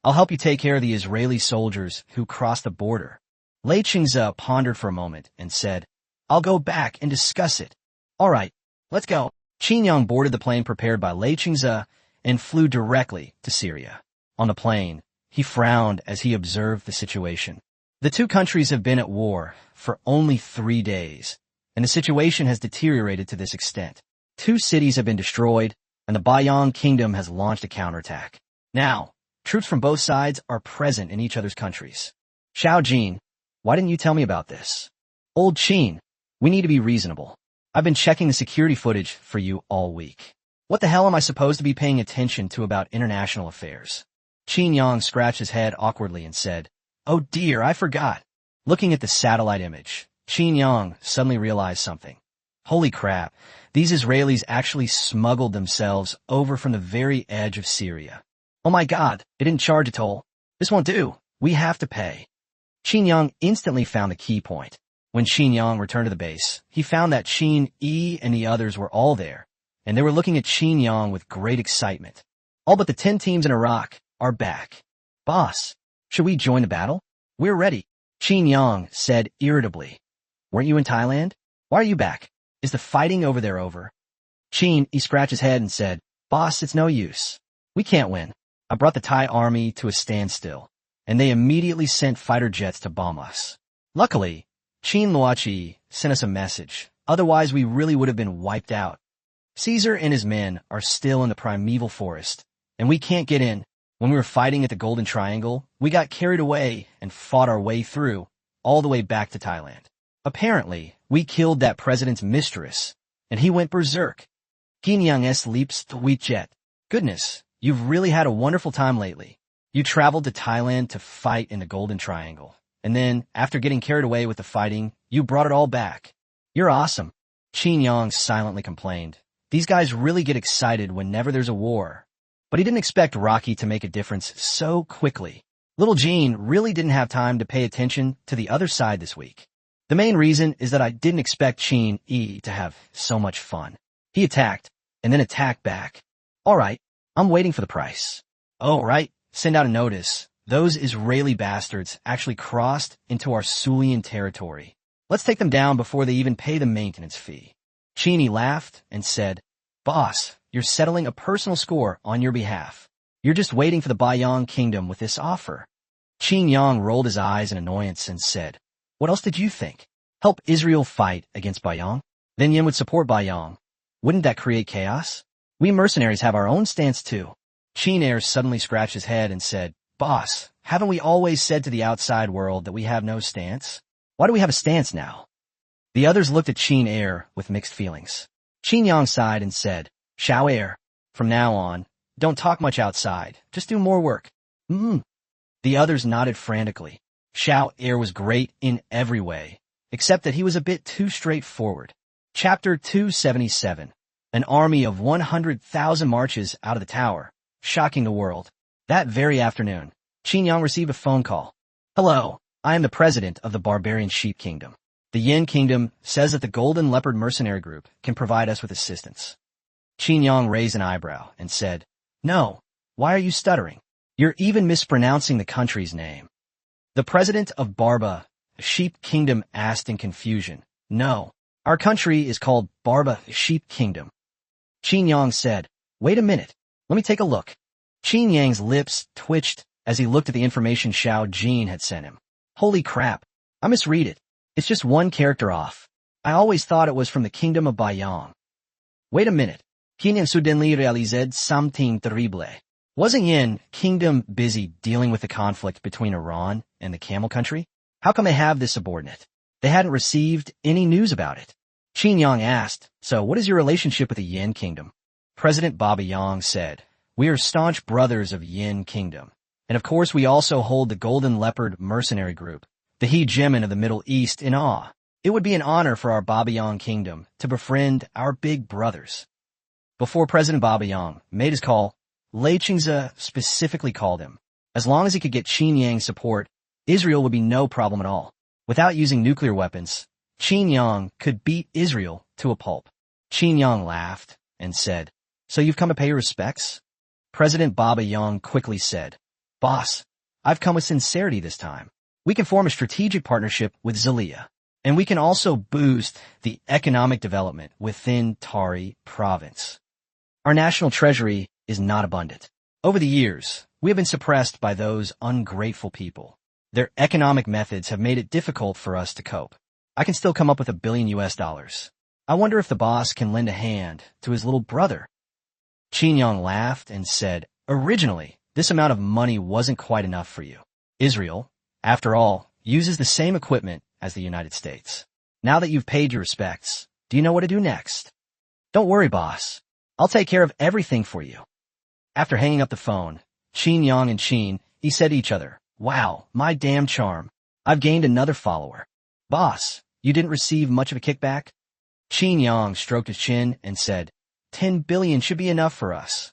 I'll help you take care of the Israeli soldiers who cross the border." Lei Qingze pondered for a moment and said, "I'll go back and discuss it." "All right, let's go." Qin Yang boarded the plane prepared by Lei Qingze and flew directly to Syria. On the plane, he frowned as he observed the situation. The 2 countries have been at war for only 3 days, and the situation has deteriorated to this extent. 2 cities have been destroyed, and the Baiyang Kingdom has launched a counterattack. Now, troops from both sides are present in each other's countries. "Xiao Jin, why didn't you tell me about this?" "Old Qin, we need to be reasonable. I've been checking the security footage for you all week. What the hell am I supposed to be paying attention to about international affairs?" Qin Yang scratched his head awkwardly and said, "Oh dear, I forgot." Looking at the satellite image, Qin Yang suddenly realized something. Holy crap, these Israelis actually smuggled themselves over from the very edge of Syria. "Oh my god, they didn't charge a toll. This won't do. We have to pay." Qin Yang instantly found the key point. When Qin Yang returned to the base, he found that Qin Yi and the others were all there, and they were looking at Qin Yang with great excitement. "All but the 10 teams in Iraq are back. Boss, should we join the battle? We're ready," Qin Yang said irritably. "Weren't you in Thailand? Why are you back? Is the fighting over there over?" Qin Yi scratched his head and said, "Boss, it's no use. We can't win. I brought the Thai army to a standstill, and they immediately sent fighter jets to bomb us. Luckily, Qin Luoqi sent us a message. Otherwise, we really would have been wiped out." Caesar and his men are still in the primeval forest, and we can't get in. When we were fighting at the Golden Triangle, we got carried away and fought our way through, all the way back to Thailand. Apparently, we killed that president's mistress, and he went berserk. Ginyang s leaps jet. Goodness, you've really had a wonderful time lately. You traveled to Thailand to fight in the Golden Triangle, and then, after getting carried away with the fighting, you brought it all back. You're awesome. Qin Yang silently complained. These guys really get excited whenever there's a war. But he didn't expect Rocky to make a difference so quickly. Little Jean really didn't have time to pay attention to the other side this week. The main reason is that I didn't expect Qin Yi to have so much fun. He attacked, and then attacked back. All right, I'm waiting for the price. Oh, right, send out a notice. Those Israeli bastards actually crossed into our Sulian territory. Let's take them down before they even pay the maintenance fee. Qin Yi laughed and said, Boss, you're settling a personal score on your behalf. You're just waiting for the Baiyang kingdom with this offer. Qin Yang rolled his eyes in annoyance and said, What else did you think? Help Israel fight against Baiyang? Then Yin would support Baiyang. Wouldn't that create chaos? We mercenaries have our own stance too. Qin Air suddenly scratched his head and said, Boss, haven't we always said to the outside world that we have no stance? Why do we have a stance now? The others looked at Qin Air with mixed feelings. Qin Yang sighed and said, Xiao Air, from now on, don't talk much outside, just do more work. The others nodded frantically. Xiao Air was great in every way, except that he was a bit too straightforward. Chapter 277. An army of 100,000 marches out of the tower, shocking the world. That very afternoon, Qin Yang received a phone call. Hello, I am the president of the Barbarian Sheep Kingdom. The Yin Kingdom says that the Golden Leopard Mercenary Group can provide us with assistance. Qin Yang raised an eyebrow and said, No, why are you stuttering? You're even mispronouncing the country's name. The president of Barba, Sheep Kingdom, asked in confusion. No, our country is called Barba Sheep Kingdom. Qin Yang said, Wait a minute, let me take a look. Qin Yang's lips twitched as he looked at the information Xiao Jin had sent him. Holy crap, I misread it. It's just one character off. I always thought it was from the kingdom of Baiyang. Wait a minute. Qin Yang soudainly réalisait something terrible. Wasn't Yin Kingdom busy dealing with the conflict between Iran and the Camel Country? How come they have this subordinate? They hadn't received any news about it. Qin Yang asked, So what is your relationship with the Yin Kingdom? President Baba Yang said, We are staunch brothers of Yin Kingdom. And of course we also hold the Golden Leopard Mercenary Group, the hegemon of the Middle East, in awe. It would be an honor for our Baba Yang Kingdom to befriend our big brothers. Before President Baba Yang made his call, Lei Qingze specifically called him. As long as he could get Qin Yang's support, Israel would be no problem at all. Without using nuclear weapons, Qin Yang could beat Israel to a pulp. Qin Yang laughed and said, So you've come to pay your respects? President Baba Yang quickly said, Boss, I've come with sincerity this time. We can form a strategic partnership with Zalia, and we can also boost the economic development within Tari province. Our national treasury is not abundant. Over the years, we have been suppressed by those ungrateful people. Their economic methods have made it difficult for us to cope. I can still come up with $1 billion. I wonder if the boss can lend a hand to his little brother. Qin Yang laughed and said, Originally, this amount of money wasn't quite enough for you. Israel, after all, uses the same equipment as the United States. Now that you've paid your respects, do you know what to do next? Don't worry, boss. I'll take care of everything for you. After hanging up the phone, Qin Yang and Qin Yi said to each other, Wow, my damn charm. I've gained another follower. Boss, you didn't receive much of a kickback? Qin Yang stroked his chin and said, 10 billion should be enough for us.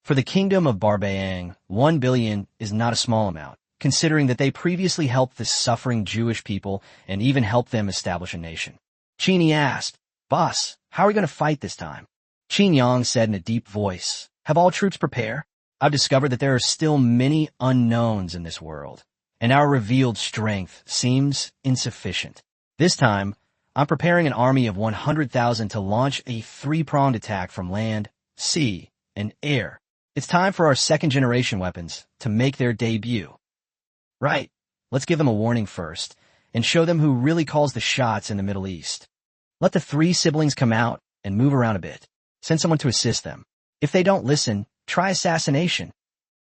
For the kingdom of Barbayang, 1 billion is not a small amount, considering that they previously helped the suffering Jewish people and even helped them establish a nation. Qin Yi asked, Boss, how are we going to fight this time? Qin Yang said in a deep voice, Have all troops prepare? I've discovered that there are still many unknowns in this world, and our revealed strength seems insufficient. This time, I'm preparing an army of 100,000 to launch a three-pronged attack from land, sea, and air. It's time for our second-generation weapons to make their debut. Right, let's give them a warning first, and show them who really calls the shots in the Middle East. Let the three siblings come out and move around a bit. Send someone to assist them. If they don't listen, try assassination.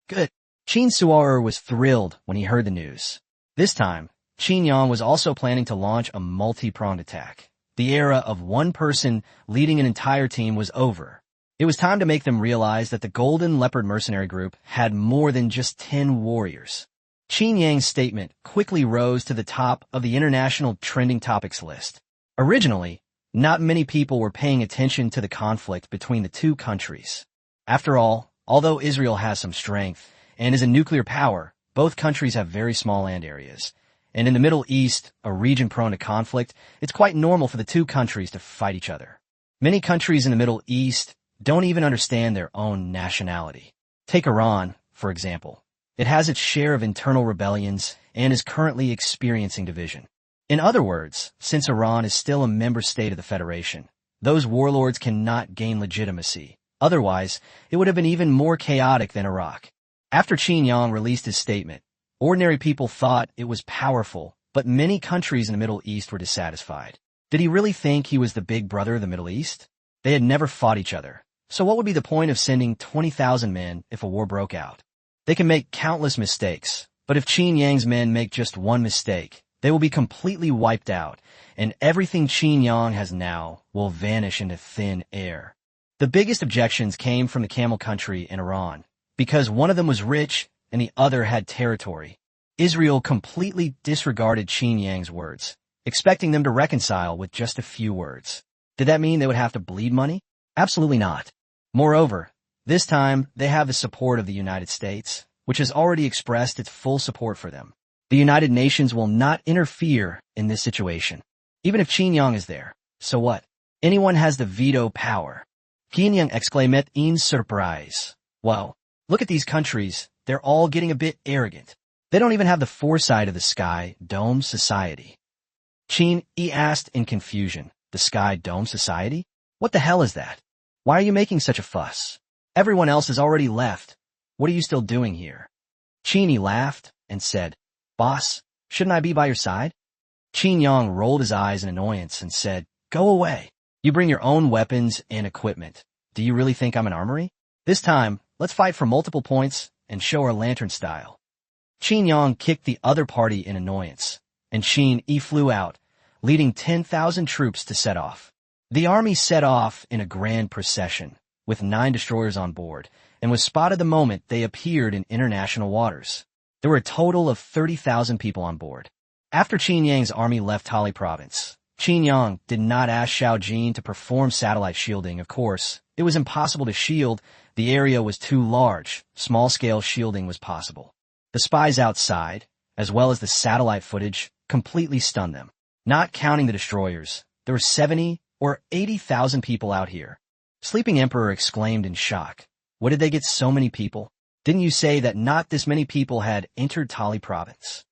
Good. Qin Su'er was thrilled when he heard the news. This time, Qin Yang was also planning to launch a multi-pronged attack. The era of one person leading an entire team was over. It was time to make them realize that the Golden Leopard mercenary group had more than just 10 warriors. Qin Yang's statement quickly rose to the top of the international trending topics list. Originally, not many people were paying attention to the conflict between the two countries. After all, although Israel has some strength and is a nuclear power, both countries have very small land areas. And in the Middle East, a region prone to conflict, it's quite normal for the two countries to fight each other. Many countries in the Middle East don't even understand their own nationality. Take Iran, for example. It has its share of internal rebellions and is currently experiencing division. In other words, since Iran is still a member state of the Federation, those warlords cannot gain legitimacy. Otherwise, it would have been even more chaotic than Iraq. After Qin Yang released his statement, ordinary people thought it was powerful, but many countries in the Middle East were dissatisfied. Did he really think he was the big brother of the Middle East? They had never fought each other. So what would be the point of sending 20,000 men if a war broke out? They can make countless mistakes, but if Qin Yang's men make just one mistake, they will be completely wiped out, and everything Qin Yang has now will vanish into thin air. The biggest objections came from the Camel Country and Iran, because one of them was rich and the other had territory. Israel completely disregarded Qin Yang's words, expecting them to reconcile with just a few words. Did that mean they would have to bleed money? Absolutely not. Moreover, this time they have the support of the United States, which has already expressed its full support for them. The United Nations will not interfere in this situation. Even if Qin Yang is there, so what? Anyone has the veto power. Qin Yang exclaimed in surprise. Wow, look at these countries, they're all getting a bit arrogant. They don't even have the foresight of the Sky Dome Society. Qin Yi asked in confusion, the Sky Dome Society? What the hell is that? Why are you making such a fuss? Everyone else has already left. What are you still doing here? Qin Yi laughed and said, Boss, shouldn't I be by your side? Qin Yang rolled his eyes in annoyance and said, Go away. You bring your own weapons and equipment. Do you really think I'm an armory? This time, let's fight for multiple points and show our lantern style. Qin Yang kicked the other party in annoyance, and Qin Yi flew out, leading 10,000 troops to set off. The army set off in a grand procession, with 9 destroyers on board, and was spotted the moment they appeared in international waters. There were a total of 30,000 people on board. After Qin Yang's army left Tali province, Qin Yang did not ask Xiao Jin to perform satellite shielding. Of course, it was impossible to shield. The area was too large. Small-scale shielding was possible. The spies outside, as well as the satellite footage, completely stunned them. Not counting the destroyers, there were 70 or 80,000 people out here. Sleeping Emperor exclaimed in shock. What did they get so many people? Didn't you say that not this many people had entered Tali province?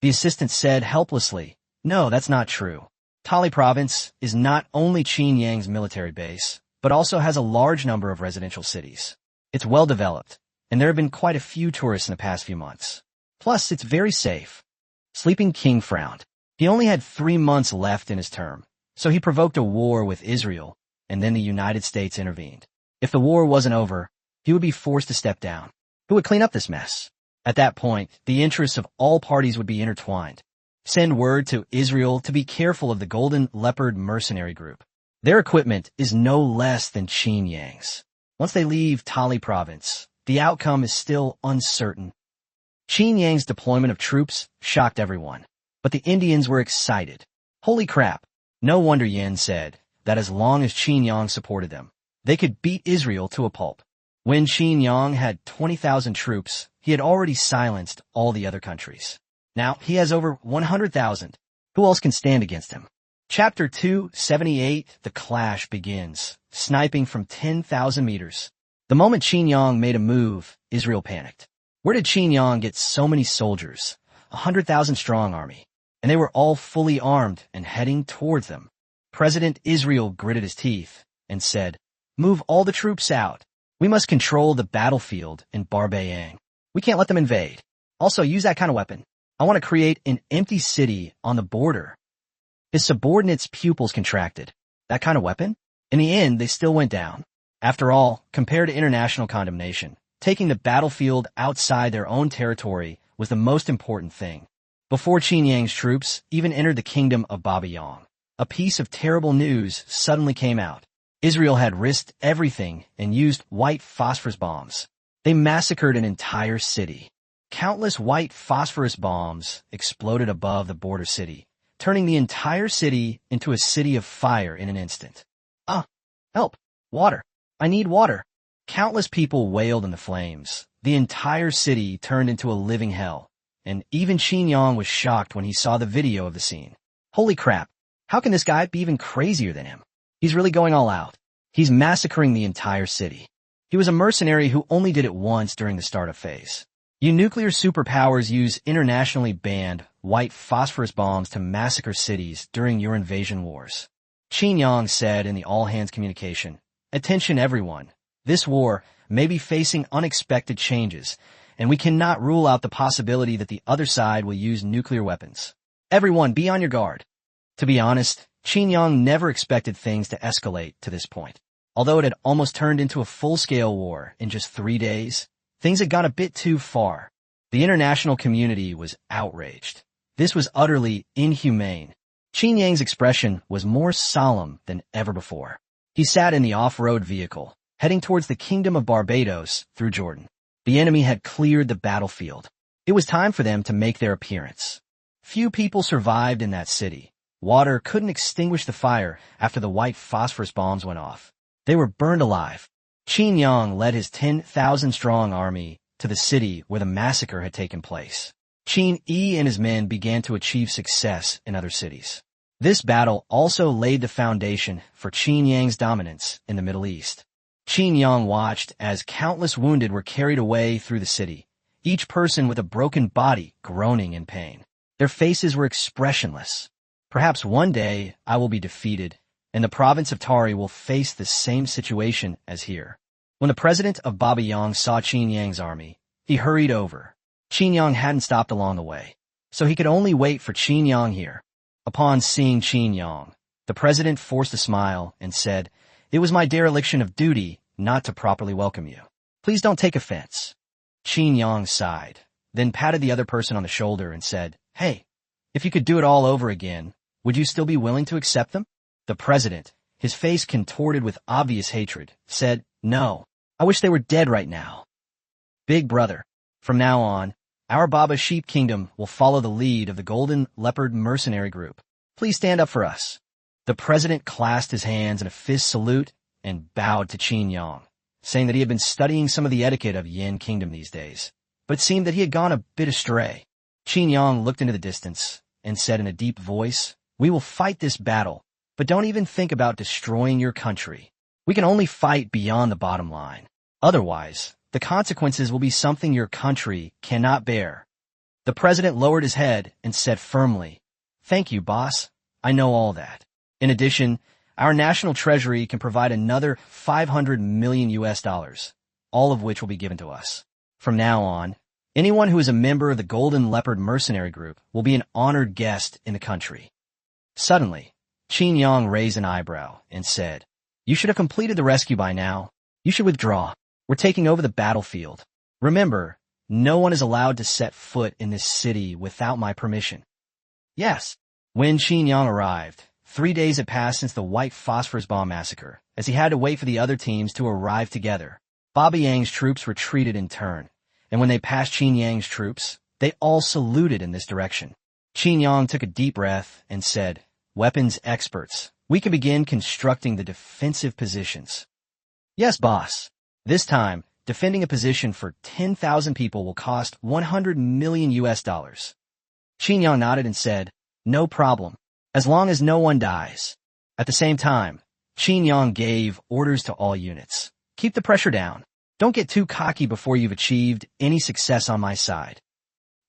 The assistant said helplessly, No, that's not true. Tali province is not only Qin Yang's military base, but also has a large number of residential cities. It's well developed, and there have been quite a few tourists in the past few months. Plus, it's very safe. Sleeping King frowned. He only had 3 months left in his term, so he provoked a war with Israel, and then the United States intervened. If the war wasn't over, he would be forced to step down. Who would clean up this mess? At that point, the interests of all parties would be intertwined. Send word to Israel to be careful of the Golden Leopard mercenary group. Their equipment is no less than Qin Yang's. Once they leave Tali province, the outcome is still uncertain. Qin Yang's deployment of troops shocked everyone, but the Indians were excited. Holy crap! No wonder Yen said that as long as Qin Yang supported them, they could beat Israel to a pulp. When Qin Yang had 20,000 troops, he had already silenced all the other countries. Now he has over 100,000. Who else can stand against him? Chapter 278, The Clash begins, sniping from 10,000 meters. The moment Qin Yang made a move, Israel panicked. Where did Qin Yang get so many soldiers? 100,000 strong army. And they were all fully armed and heading towards them. President Israel gritted his teeth and said, Move all the troops out. We must control the battlefield in Barbayang. We can't let them invade. Also, use that kind of weapon. I want to create an empty city on the border. His subordinate's pupils contracted. That kind of weapon? In the end, they still went down. After all, compared to international condemnation, taking the battlefield outside their own territory was the most important thing. Before Qin Yang's troops even entered the kingdom of Baba Yang, a piece of terrible news suddenly came out. Israel had risked everything and used white phosphorus bombs. They massacred an entire city. Countless white phosphorus bombs exploded above the border city, turning the entire city into a city of fire in an instant. Help! Water! I need water! Countless people wailed in the flames. The entire city turned into a living hell, and even Qin Yang was shocked when he saw the video of the scene. Holy crap! How can this guy be even crazier than him? He's really going all out. He's massacring the entire city. He was a mercenary who only did it once during the startup phase. You nuclear superpowers use internationally banned white phosphorus bombs to massacre cities during your invasion wars. Qin Yang said in the all-hands communication, "Attention everyone. This war may be facing unexpected changes, and we cannot rule out the possibility that the other side will use nuclear weapons. Everyone be on your guard." To be honest, Qin Yang never expected things to escalate to this point. Although it had almost turned into a full-scale war in just 3 days, things had gone a bit too far. The international community was outraged. This was utterly inhumane. Qin Yang's expression was more solemn than ever before. He sat in the off-road vehicle, heading towards the Kingdom of Barbados through Jordan. The enemy had cleared the battlefield. It was time for them to make their appearance. Few people survived in that city. Water couldn't extinguish the fire after the white phosphorus bombs went off. They were burned alive. Qin Yang led his 10,000-strong army to the city where the massacre had taken place. Qin Yi and his men began to achieve success in other cities. This battle also laid the foundation for Qin Yang's dominance in the Middle East. Qin Yang watched as countless wounded were carried away through the city, each person with a broken body groaning in pain. Their faces were expressionless. Perhaps one day I will be defeated, and the province of Tari will face the same situation as here. When the president of Baba Yang saw Qin Yang's army, he hurried over. Qin Yang hadn't stopped along the way, so he could only wait for Qin Yang here. Upon seeing Qin Yang, the president forced a smile and said, "It was my dereliction of duty not to properly welcome you. Please don't take offense." Qin Yang sighed, then patted the other person on the shoulder and said, "Hey, if you could do it all over again, would you still be willing to accept them?" The president, his face contorted with obvious hatred, said, "No, I wish they were dead right now." "Big brother, from now on, our Baba Sheep Kingdom will follow the lead of the Golden Leopard Mercenary Group. Please stand up for us." The president clasped his hands in a fist salute and bowed to Qin Yang, saying that he had been studying some of the etiquette of Yin Kingdom these days, but it seemed that he had gone a bit astray. Qin Yang looked into the distance and said in a deep voice, "We will fight this battle, but don't even think about destroying your country. We can only fight beyond the bottom line. Otherwise, the consequences will be something your country cannot bear." The president lowered his head and said firmly, "Thank you, boss. I know all that. In addition, our national treasury can provide another $500 million, all of which will be given to us. From now on, anyone who is a member of the Golden Leopard Mercenary Group will be an honored guest in the country." Suddenly, Qin Yang raised an eyebrow and said, "You should have completed the rescue by now. You should withdraw. We're taking over the battlefield. Remember, no one is allowed to set foot in this city without my permission." "Yes." When Qin Yang arrived, 3 days had passed since the white phosphorus bomb massacre, as he had to wait for the other teams to arrive together. Baba Yang's troops retreated in turn, and when they passed Qin Yang's troops, they all saluted in this direction. Qin Yang took a deep breath and said, "Weapons experts, we can begin constructing the defensive positions." "Yes, boss." This time, defending a position for 10,000 people will cost $100 million. Qin Yang nodded and said, "No problem, as long as no one dies." At the same time, Qin Yang gave orders to all units. "Keep the pressure down. Don't get too cocky before you've achieved any success on my side."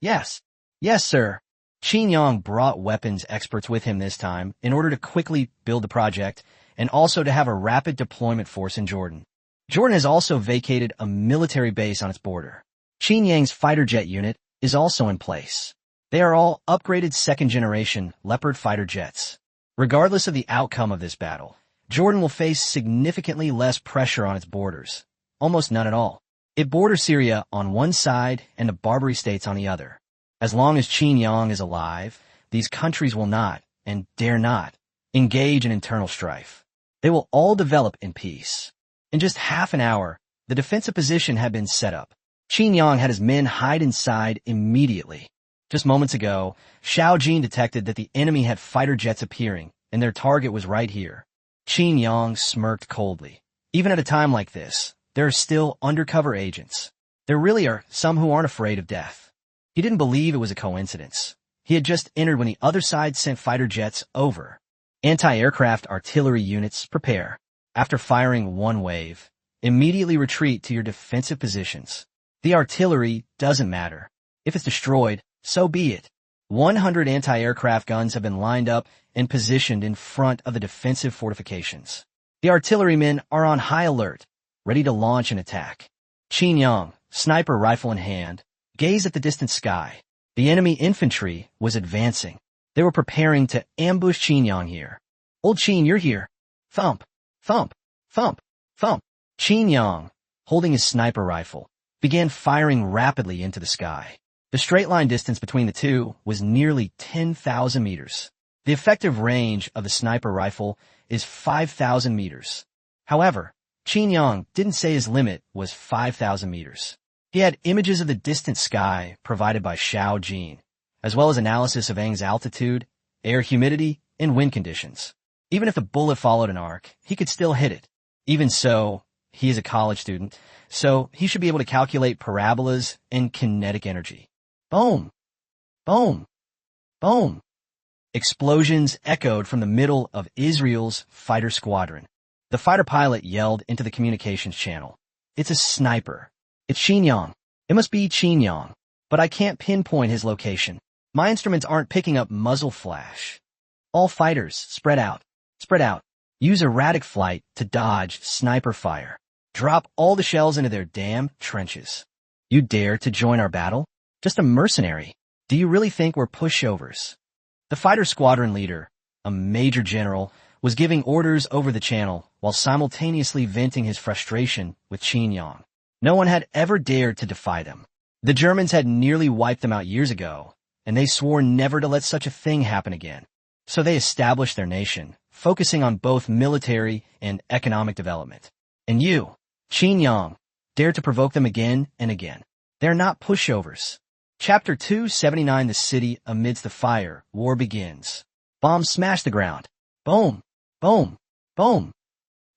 "Yes. Yes, sir." Qin Yang brought weapons experts with him this time in order to quickly build the project and also to have a rapid deployment force in Jordan. Jordan has also vacated a military base on its border. Qin Yang's fighter jet unit is also in place. They are all upgraded second-generation Leopard fighter jets. Regardless of the outcome of this battle, Jordan will face significantly less pressure on its borders, almost none at all. It borders Syria on one side and the Barbary states on the other. As long as Xinjiang is alive, these countries will not, and dare not, engage in internal strife. They will all develop in peace. In just half an hour, the defensive position had been set up. Xinjiang had his men hide inside immediately. Just moments ago, Xiao Jin detected that the enemy had fighter jets appearing, and their target was right here. Xinjiang smirked coldly. Even at a time like this, there are still undercover agents. There really are some who aren't afraid of death. He didn't believe it was a coincidence. He had just entered when the other side sent fighter jets over. Anti-aircraft artillery units, prepare. After firing one wave, immediately retreat to your defensive positions. The artillery doesn't matter. If it's destroyed, so be it. 100 anti-aircraft guns have been lined up and positioned in front of the defensive fortifications. The artillerymen are on high alert, ready to launch an attack. Xinjiang, sniper rifle in hand, gazed at the distant sky. The enemy infantry was advancing. They were preparing to ambush Xinjiang here. Old Qin, you're here. Thump, thump, thump, thump. Xinjiang, holding his sniper rifle, began firing rapidly into the sky. The straight line distance between the two was nearly 10,000 meters. The effective range of the sniper rifle is 5,000 meters. However, Xinjiang didn't say his limit was 5,000 meters. He had images of the distant sky provided by Xiao Jin, as well as analysis of Aang's altitude, air humidity, and wind conditions. Even if the bullet followed an arc, he could still hit it. Even so, he is a college student, so he should be able to calculate parabolas and kinetic energy. Boom! Boom! Boom! Explosions echoed from the middle of Israel's fighter squadron. The fighter pilot yelled into the communications channel. It's a sniper. It's Xinjiang. It must be Xinjiang. But I can't pinpoint his location. My instruments aren't picking up muzzle flash. All fighters, spread out. Spread out. Use erratic flight to dodge sniper fire. Drop all the shells into their damn trenches. You dare to join our battle? Just a mercenary. Do you really think we're pushovers? The fighter squadron leader, a major general, was giving orders over the channel while simultaneously venting his frustration with Xinjiang. No one had ever dared to defy them. The Germans had nearly wiped them out years ago, and they swore never to let such a thing happen again. So they established their nation, focusing on both military and economic development. And you, Xinjiang, dare to provoke them again and again. They're not pushovers. Chapter 279 The City Amidst the Fire, War Begins. Bombs smash the ground. Boom, boom, boom.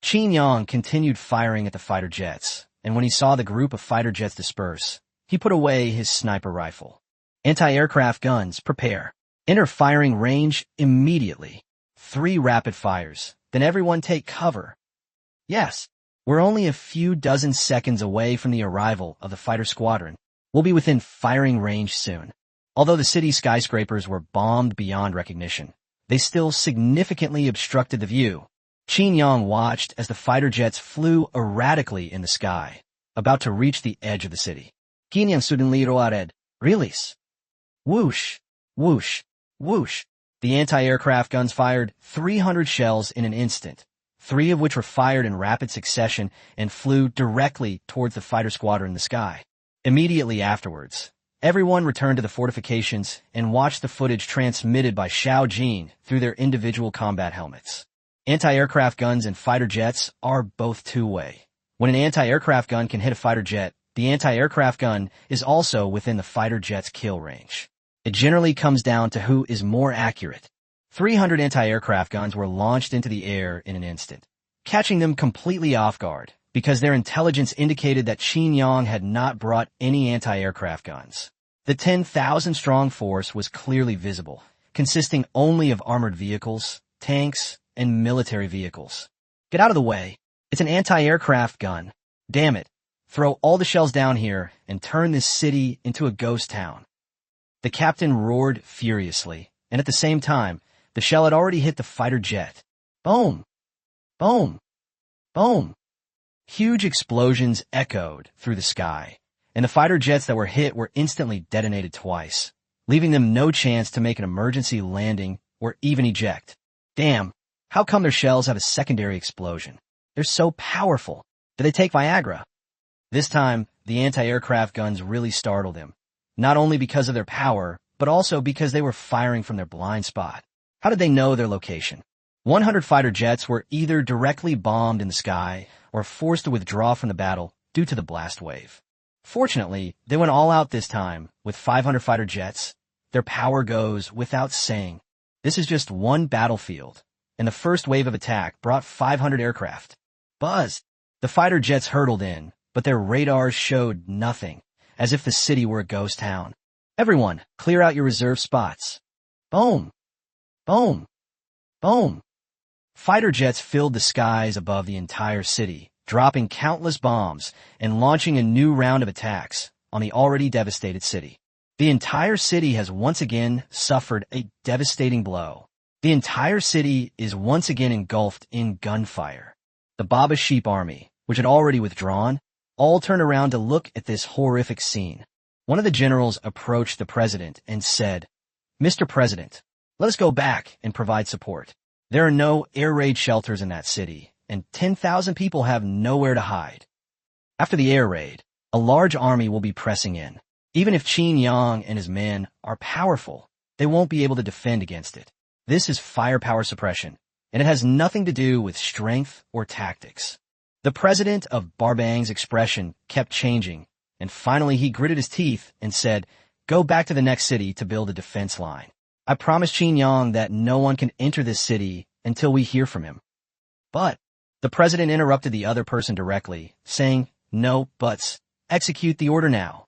Xinjiang continued firing at the fighter jets, and when he saw the group of fighter jets disperse, he put away his sniper rifle. Anti-aircraft guns, prepare. Enter firing range immediately. 3 rapid fires, then everyone take cover. Yes, we're only a few dozen seconds away from the arrival of the fighter squadron. We'll be within firing range soon. Although the city's skyscrapers were bombed beyond recognition, they still significantly obstructed the view. Xinjiang watched as the fighter jets flew erratically in the sky, about to reach the edge of the city. Xinjiang suddenly roared, "Release!" Whoosh, whoosh, whoosh. The anti-aircraft guns fired 300 shells in an instant, 3 of which were fired in rapid succession and flew directly towards the fighter squadron in the sky. Immediately afterwards, everyone returned to the fortifications and watched the footage transmitted by Xiao Jin through their individual combat helmets. Anti-aircraft guns and fighter jets are both two-way. When an anti-aircraft gun can hit a fighter jet, the anti-aircraft gun is also within the fighter jet's kill range. It generally comes down to who is more accurate. 300 anti-aircraft guns were launched into the air in an instant, catching them completely off guard, because their intelligence indicated that Xinjiang had not brought any anti-aircraft guns. The 10,000-strong force was clearly visible, consisting only of armored vehicles, tanks, and military vehicles. Get out of the way. It's an anti-aircraft gun. Damn it. Throw all the shells down here and turn this city into a ghost town. The captain roared furiously, and at the same time, the shell had already hit the fighter jet. Boom! Boom! Boom! Huge explosions echoed through the sky, and the fighter jets that were hit were instantly detonated twice, leaving them no chance to make an emergency landing or even eject. Damn, How come their shells have a secondary explosion? They're so powerful. Do they take Viagra? This time, the anti-aircraft guns really startled him, not only because of their power, but also because they were firing from their blind spot. How did they know their location? 100 fighter jets were either directly bombed in the sky or forced to withdraw from the battle due to the blast wave. Fortunately, they went all out this time with 500 fighter jets. Their power goes without saying. This is just one battlefield, and the first wave of attack brought 500 aircraft. Buzz! The fighter jets hurtled in, but their radars showed nothing, as if the city were a ghost town. Everyone, clear out your reserve spots. Boom! Boom! Boom! Fighter jets filled the skies above the entire city, dropping countless bombs and launching a new round of attacks on the already devastated city. The entire city has once again suffered a devastating blow. The entire city is once again engulfed in gunfire. The Baba Sheep army, which had already withdrawn, all turned around to look at this horrific scene. One of the generals approached the president and said, "Mr. President, let us go back and provide support. There are no air raid shelters in that city, and 10,000 people have nowhere to hide." After the air raid, a large army will be pressing in. Even if Qin Yang and his men are powerful, they won't be able to defend against it. This is firepower suppression, and it has nothing to do with strength or tactics. The president of Barbang's expression kept changing, and finally he gritted his teeth and said, "Go back to the next city to build a defense line. I promised Qin Yang that no one can enter this city until we hear from him." But the president interrupted the other person directly, saying, "No buts. Execute the order now."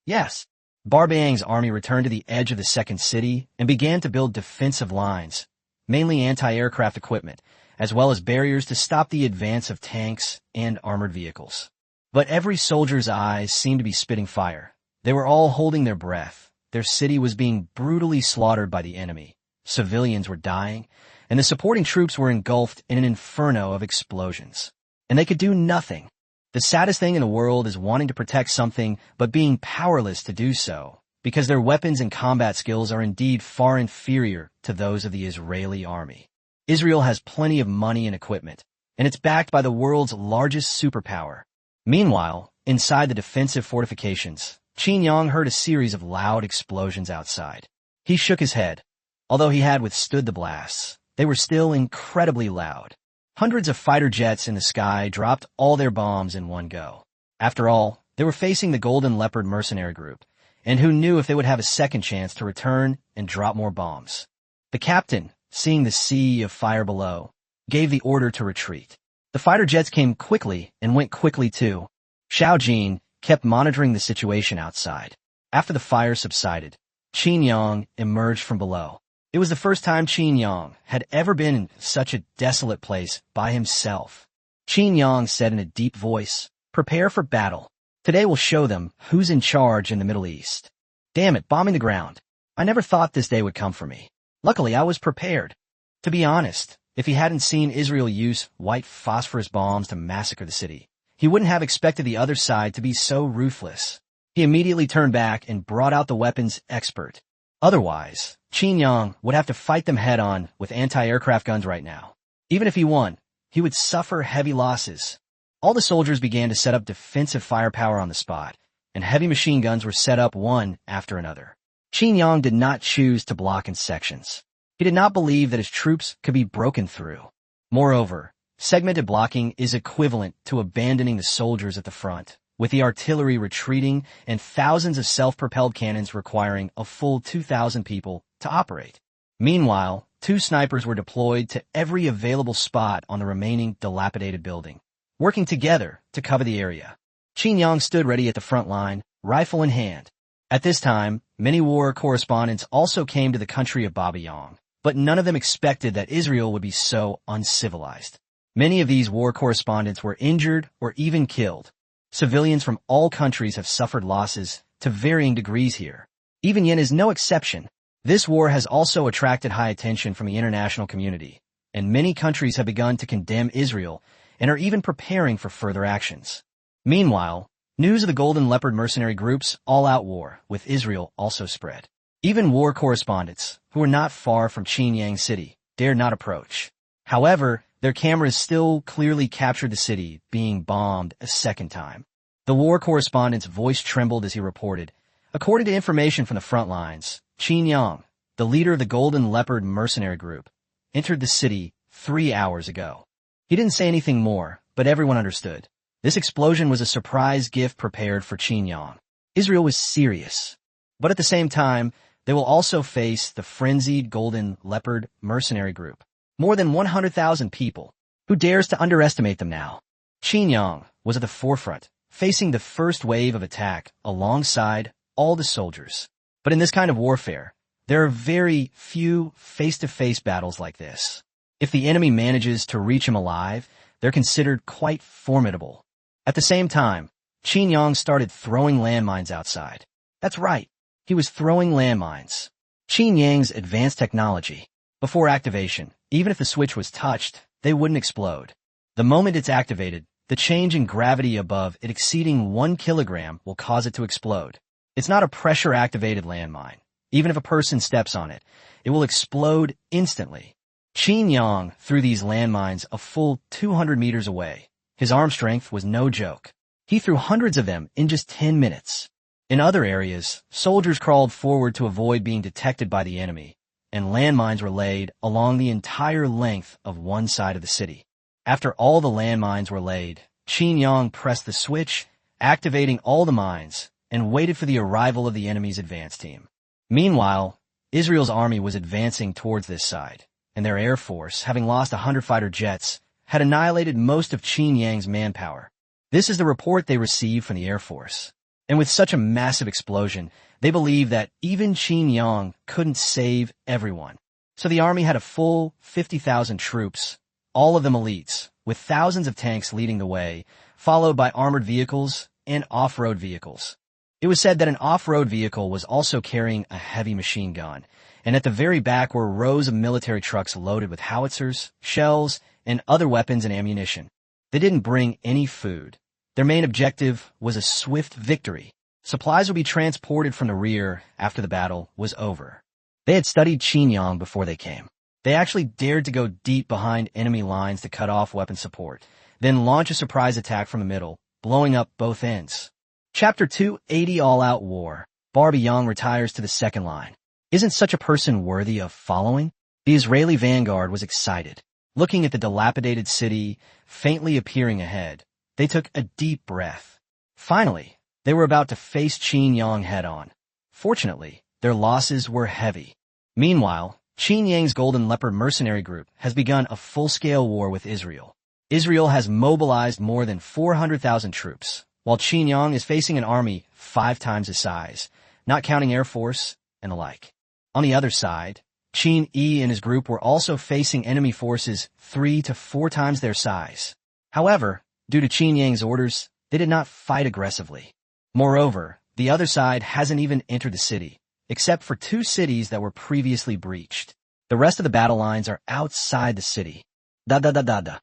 Yes. Barbang's army returned to the edge of the second city and began to build defensive lines, mainly anti-aircraft equipment, as well as barriers to stop the advance of tanks and armored vehicles. But every soldier's eyes seemed to be spitting fire. They were all holding their breath. Their city was being brutally slaughtered by the enemy. Civilians were dying, and the supporting troops were engulfed in an inferno of explosions. And they could do nothing. The saddest thing in the world is wanting to protect something but being powerless to do so, because their weapons and combat skills are indeed far inferior to those of the Israeli army. Israel has plenty of money and equipment, and it's backed by the world's largest superpower. Meanwhile, inside the defensive fortifications, Qin Yang heard a series of loud explosions outside. He shook his head. Although he had withstood the blasts, they were still incredibly loud. Hundreds of fighter jets in the sky dropped all their bombs in one go. After all, they were facing the Golden Leopard mercenary group, and who knew if they would have a second chance to return and drop more bombs. The captain, seeing the sea of fire below, gave the order to retreat. The fighter jets came quickly and went quickly too. Xiao Jin kept monitoring the situation outside. After the fire subsided, Qin Yang emerged from below. It was the first time Qin Yang had ever been in such a desolate place by himself. Qin Yang said in a deep voice, "Prepare for battle. Today we'll show them who's in charge in the Middle East." Damn it, bombing the ground. I never thought this day would come for me. Luckily, I was prepared. To be honest, if he hadn't seen Israel use white phosphorus bombs to massacre the city, he wouldn't have expected the other side to be so ruthless. He immediately turned back and brought out the weapons expert. Otherwise, Qin Yang would have to fight them head-on with anti-aircraft guns right now. Even if he won, he would suffer heavy losses. All the soldiers began to set up defensive firepower on the spot, and heavy machine guns were set up one after another. Qin Yang did not choose to block in sections. He did not believe that his troops could be broken through. Moreover, segmented blocking is equivalent to abandoning the soldiers at the front, with the artillery retreating and thousands of self-propelled cannons requiring a full 2,000 people to operate. Meanwhile, 2 snipers were deployed to every available spot on the remaining dilapidated building, working together to cover the area. Qin Yang stood ready at the front line, rifle in hand. At this time, many war correspondents also came to the country of Baba Yang, but none of them expected that Israel would be so uncivilized. Many of these war correspondents were injured or even killed. Civilians from all countries have suffered losses to varying degrees here. Even Yen is no exception. This war has also attracted high attention from the international community, and many countries have begun to condemn Israel and are even preparing for further actions. Meanwhile, news of the Golden Leopard mercenary group's all-out war with Israel also spread. Even war correspondents, who were not far from Xinyang City, dared not approach. However, their cameras still clearly captured the city being bombed a second time. The war correspondent's voice trembled as he reported, according to information from the front lines, Qin Yang, the leader of the Golden Leopard mercenary group, entered the city 3 hours ago. He didn't say anything more, but everyone understood. This explosion was a surprise gift prepared for Qin Yang. Israel was serious. But at the same time, they will also face the frenzied Golden Leopard mercenary group. More than 100,000 people. Who dares to underestimate them now? Qin Yang was at the forefront, facing the first wave of attack alongside all the soldiers. But in this kind of warfare, there are very few face-to-face battles like this. If the enemy manages to reach him alive, they're considered quite formidable. At the same time, Qin Yang started throwing landmines outside. That's right, he was throwing landmines. Qin Yang's advanced technology. Before activation, even if the switch was touched, they wouldn't explode. The moment it's activated, the change in gravity above it exceeding 1 kilogram will cause it to explode. It's not a pressure-activated landmine. Even if a person steps on it, it will explode instantly. Qin Yang threw these landmines a full 200 meters away. His arm strength was no joke. He threw hundreds of them in just 10 minutes. In other areas, soldiers crawled forward to avoid being detected by the enemy, and landmines were laid along the entire length of one side of the city. After all the landmines were laid, Qin Yang pressed the switch, activating all the mines, and waited for the arrival of the enemy's advance team. Meanwhile, Israel's army was advancing towards this side, and their air force, having lost 100 fighter jets, had annihilated most of Qin Yang's manpower. This is the report they received from the Air Force. And with such a massive explosion, they believed that even Qin Yang couldn't save everyone. So the army had a full 50,000 troops, all of them elites, with thousands of tanks leading the way, followed by armored vehicles and off-road vehicles. It was said that an off-road vehicle was also carrying a heavy machine gun, and at the very back were rows of military trucks loaded with howitzers, shells, and other weapons and ammunition. They didn't bring any food. Their main objective was a swift victory. Supplies would be transported from the rear after the battle was over. They had studied Qin Yang before they came. They actually dared to go deep behind enemy lines to cut off weapon support, then launch a surprise attack from the middle, blowing up both ends. Chapter 280 All-Out War. Barbie Young retires to the second line. Isn't such a person worthy of following? The Israeli vanguard was excited. Looking at the dilapidated city faintly appearing ahead, they took a deep breath. Finally, they were about to face Qin Yang head-on. Fortunately, their losses were heavy. Meanwhile, Qin Yang's Golden Leopard mercenary group has begun a full-scale war with Israel. Israel has mobilized more than 400,000 troops, while Qin Yang is facing an army 5 times his size, not counting Air Force and the like. On the other side, Qin Yi and his group were also facing enemy forces 3 to 4 times their size. However, due to Qin Yang's orders, they did not fight aggressively. Moreover, the other side hasn't even entered the city, except for 2 cities that were previously breached. The rest of the battle lines are outside the city. Da-da-da-da-da.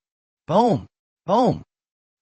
Boom! Boom!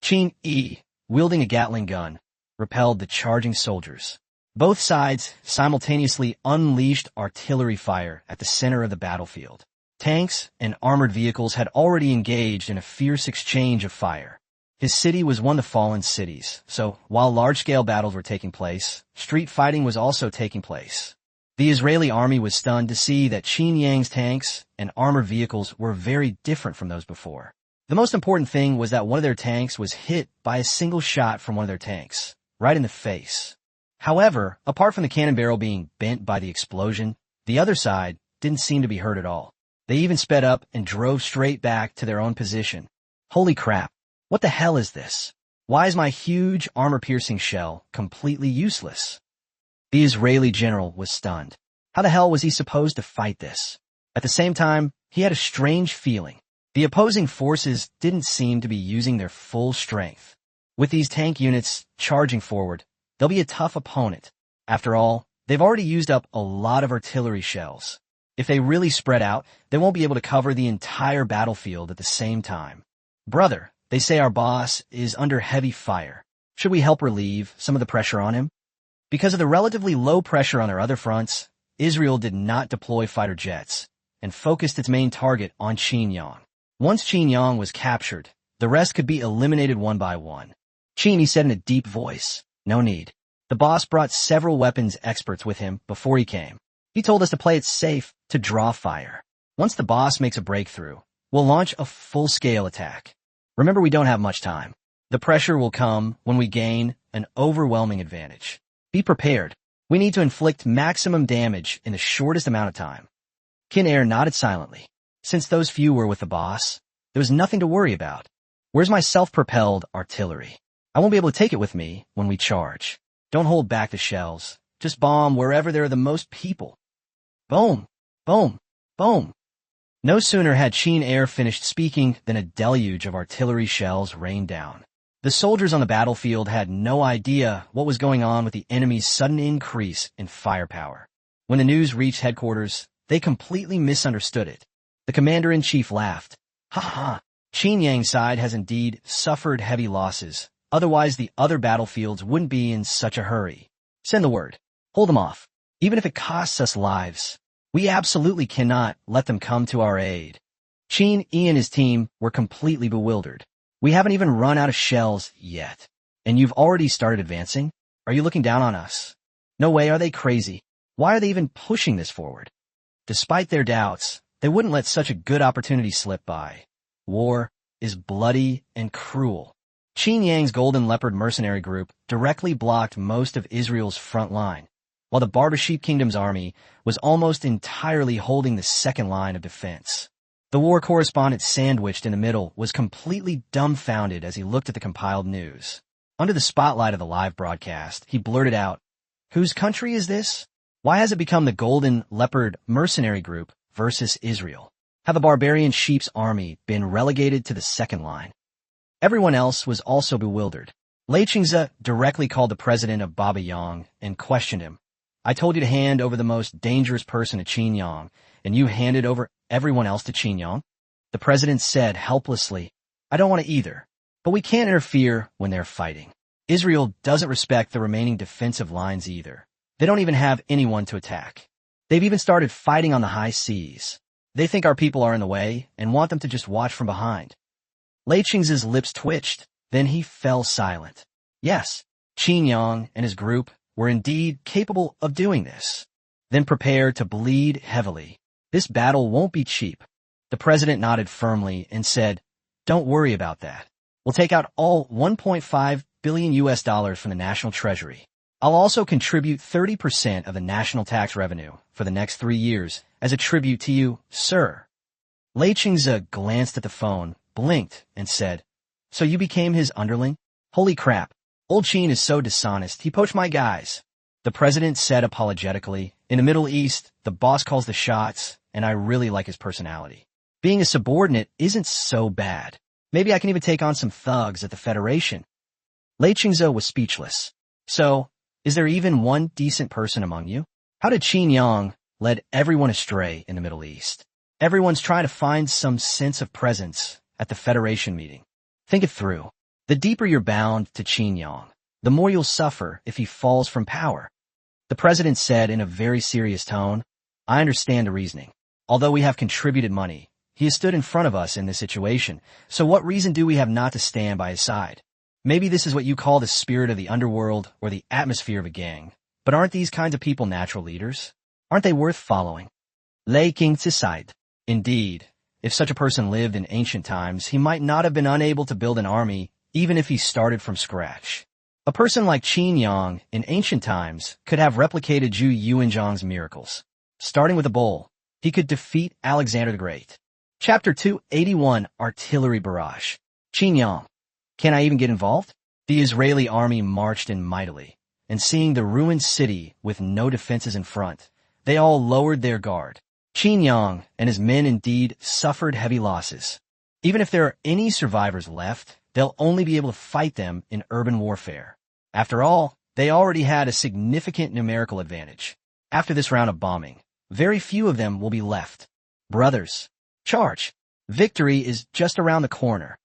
Qin Yi, wielding a Gatling gun, repelled the charging soldiers. Both sides simultaneously unleashed artillery fire at the center of the battlefield. Tanks and armored vehicles had already engaged in a fierce exchange of fire. His city was one of the fallen cities, so while large-scale battles were taking place, street fighting was also taking place. The Israeli army was stunned to see that Qin Yang's tanks and armored vehicles were very different from those before. The most important thing was that one of their tanks was hit by a single shot from one of their tanks, right in the face. However, apart from the cannon barrel being bent by the explosion, the other side didn't seem to be hurt at all. They even sped up and drove straight back to their own position. Holy crap. What the hell is this? Why is my huge armor-piercing shell completely useless? The Israeli general was stunned. How the hell was he supposed to fight this? At the same time, he had a strange feeling. The opposing forces didn't seem to be using their full strength. With these tank units charging forward, they'll be a tough opponent. After all, they've already used up a lot of artillery shells. If they really spread out, they won't be able to cover the entire battlefield at the same time. Brother, they say our boss is under heavy fire. Should we help relieve some of the pressure on him? Because of the relatively low pressure on their other fronts, Israel did not deploy fighter jets and focused its main target on Qin Yang. Once Qin Yang was captured, the rest could be eliminated one by one. Qin, he said in a deep voice, no need. The boss brought several weapons experts with him before he came. He told us to play it safe, to draw fire. Once the boss makes a breakthrough, we'll launch a full-scale attack. Remember, we don't have much time. The pressure will come when we gain an overwhelming advantage. Be prepared. We need to inflict maximum damage in the shortest amount of time. Qin Er nodded silently. Since those few were with the boss, there was nothing to worry about. Where's my self-propelled artillery? I won't be able to take it with me when we charge. Don't hold back the shells. Just bomb wherever there are the most people. Boom! Boom! Boom! No sooner had Qin Er finished speaking than a deluge of artillery shells rained down. The soldiers on the battlefield had no idea what was going on with the enemy's sudden increase in firepower. When the news reached headquarters, they completely misunderstood it. The commander-in-chief laughed. Ha ha! Qin Yang's side has indeed suffered heavy losses. Otherwise, the other battlefields wouldn't be in such a hurry. Send the word. Hold them off. Even if it costs us lives, we absolutely cannot let them come to our aid. Qin E and his team were completely bewildered. We haven't even run out of shells yet. And you've already started advancing? Are you looking down on us? No way, are they crazy? Why are they even pushing this forward? Despite their doubts, they wouldn't let such a good opportunity slip by. War is bloody and cruel. Qin Yang's Golden Leopard mercenary group directly blocked most of Israel's front line, while the Barber Sheep Kingdom's army was almost entirely holding the second line of defense. The war correspondent sandwiched in the middle was completely dumbfounded as he looked at the compiled news. Under the spotlight of the live broadcast, he blurted out, "Whose country is this? Why has it become the Golden Leopard mercenary group versus Israel? Have the Barbarian Sheep's army been relegated to the second line?" Everyone else was also bewildered. Lei Qingze directly called the president of Baba Yang and questioned him. "I told you to hand over the most dangerous person to Qin Yang, and you handed over everyone else to Qin Yang?" The president said helplessly, "I don't want to either, but we can't interfere when they're fighting. Israel doesn't respect the remaining defensive lines either. They don't even have anyone to attack. They've even started fighting on the high seas. They think our people are in the way and want them to just watch from behind." Lei Qingze's lips twitched, then he fell silent. Yes, Qin Yang and his group were indeed capable of doing this. Then prepare to bleed heavily. This battle won't be cheap. The president nodded firmly and said, "Don't worry about that. We'll take out all $1.5 billion from the national treasury. I'll also contribute 30% of the national tax revenue for the next 3 years as a tribute to you, sir." Lei Qingze glanced at the phone, blinked, and said, "So you became his underling? Holy crap. Old Qin is so dishonest, he poached my guys." The president said apologetically, "In the Middle East, the boss calls the shots, and I really like his personality. Being a subordinate isn't so bad. Maybe I can even take on some thugs at the Federation." Lei Qingze was speechless. "So, is there even one decent person among you? How did Qin Yang lead everyone astray in the Middle East? Everyone's trying to find some sense of presence at the Federation meeting. Think it through. The deeper you're bound to Qin Yang, the more you'll suffer if he falls from power." The president said in a very serious tone, "I understand the reasoning. Although we have contributed money, he has stood in front of us in this situation, so what reason do we have not to stand by his side? Maybe this is what you call the spirit of the underworld or the atmosphere of a gang, but aren't these kinds of people natural leaders? Aren't they worth following?" Lei Qingze sighed. Indeed, if such a person lived in ancient times, he might not have been unable to build an army even if he started from scratch. A person like Qin Yang in ancient times could have replicated Zhu Yuanzhang's miracles. Starting with a bowl, he could defeat Alexander the Great. Chapter 281, Artillery Barrage. Qin Yang. Can I even get involved? The Israeli army marched in mightily, and seeing the ruined city with no defenses in front, they all lowered their guard. Qin Yang and his men indeed suffered heavy losses. Even if there are any survivors left, they'll only be able to fight them in urban warfare. After all, they already had a significant numerical advantage. After this round of bombing, very few of them will be left. Brothers, charge! Victory is just around the corner.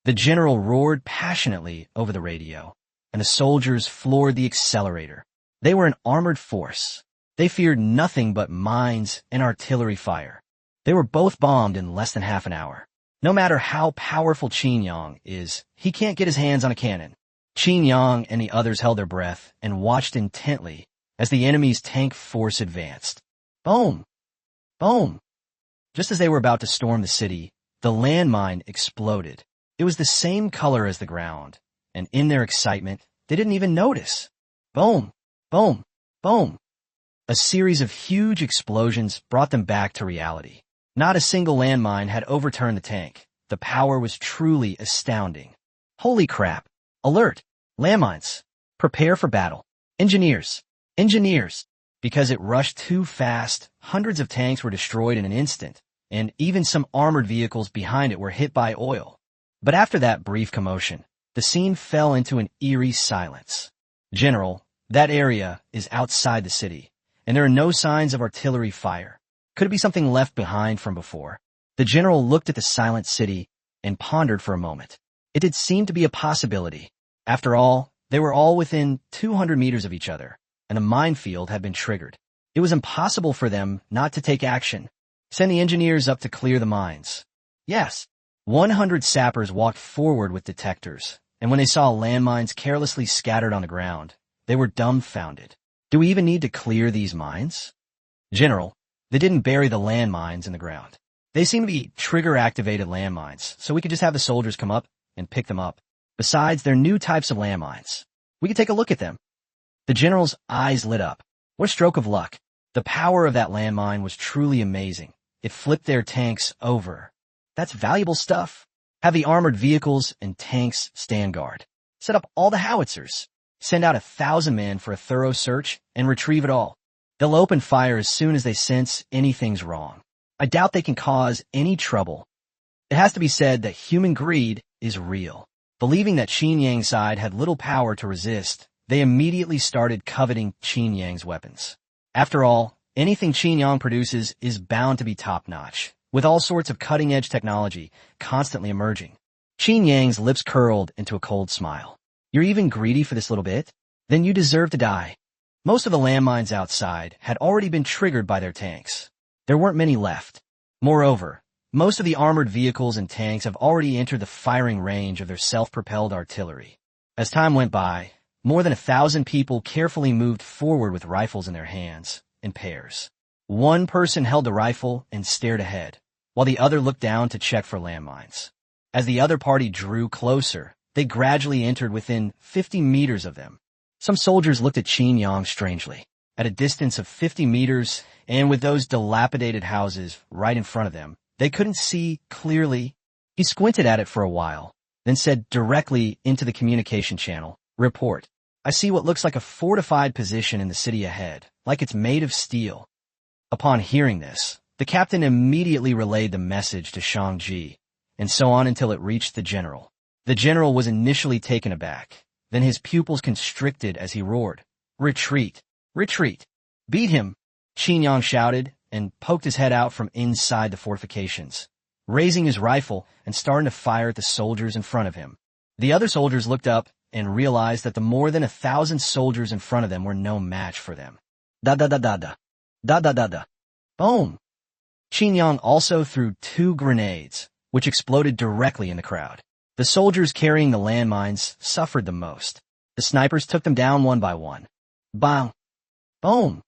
The general roared passionately over the radio, and the soldiers floored the accelerator. They were an armored force. They feared nothing but mines and artillery fire. They were both bombed in less than half an hour. No matter how powerful Qin Yang is, he can't get his hands on a cannon. Qin Yang and the others held their breath and watched intently as the enemy's tank force advanced. Boom! Boom! Just as they were about to storm the city, the landmine exploded. It was the same color as the ground, and in their excitement, they didn't even notice. Boom! Boom! Boom! A series of huge explosions brought them back to reality. Not a single landmine had overturned the tank. The power was truly astounding. Holy crap! Alert! Landmines! Prepare for battle. Engineers! Engineers! Because it rushed too fast, hundreds of tanks were destroyed in an instant, and even some armored vehicles behind it were hit by oil. But after that brief commotion, the scene fell into an eerie silence. General, that area is outside the city, and there are no signs of artillery fire. Could it be something left behind from before? The general looked at the silent city and pondered for a moment. It did seem to be a possibility. After all, they were all within 200 meters of each other, and the minefield had been triggered. It was impossible for them not to take action. Send the engineers up to clear the mines. Yes. 100 sappers walked forward with detectors, and when they saw landmines carelessly scattered on the ground, they were dumbfounded. Do we even need to clear these mines? General, they didn't bury the landmines in the ground. They seem to be trigger-activated landmines, so we could just have the soldiers come up and pick them up. Besides, they're new types of landmines. We could take a look at them. The general's eyes lit up. What a stroke of luck. The power of that landmine was truly amazing. It flipped their tanks over. That's valuable stuff. Have the armored vehicles and tanks stand guard. Set up all the howitzers. Send out 1,000 men for a thorough search and retrieve it all. They'll open fire as soon as they sense anything's wrong. I doubt they can cause any trouble. It has to be said that human greed is real. Believing that Qin Yang's side had little power to resist, they immediately started coveting Qin Yang's weapons. After all, anything Qin Yang produces is bound to be top-notch, with all sorts of cutting-edge technology constantly emerging. Qin Yang's lips curled into a cold smile. You're even greedy for this little bit? Then you deserve to die. Most of the landmines outside had already been triggered by their tanks. There weren't many left. Moreover, most of the armored vehicles and tanks have already entered the firing range of their self-propelled artillery. As time went by, more than 1,000 people carefully moved forward with rifles in their hands, in pairs. One person held the rifle and stared ahead, while the other looked down to check for landmines. As the other party drew closer, they gradually entered within 50 meters of them. Some soldiers looked at Qin Yang strangely. At a distance of 50 meters, and with those dilapidated houses right in front of them, they couldn't see clearly. He squinted at it for a while, then said directly into the communication channel, "Report. I see what looks like a fortified position in the city ahead, like it's made of steel." Upon hearing this, the captain immediately relayed the message to Shang-Ji, and so on until it reached the general. The general was initially taken aback. Then his pupils constricted as he roared, "Retreat! Retreat! Beat him!" Qin Yang shouted and poked his head out from inside the fortifications, raising his rifle and starting to fire at the soldiers in front of him. The other soldiers looked up and realized that the more than 1,000 soldiers in front of them were no match for them. Da-da-da-da-da. Da-da-da-da. Boom! Qin Yang also threw 2 grenades, which exploded directly in the crowd. The soldiers carrying the landmines suffered the most. The snipers took them down one by one. Bang! Boom!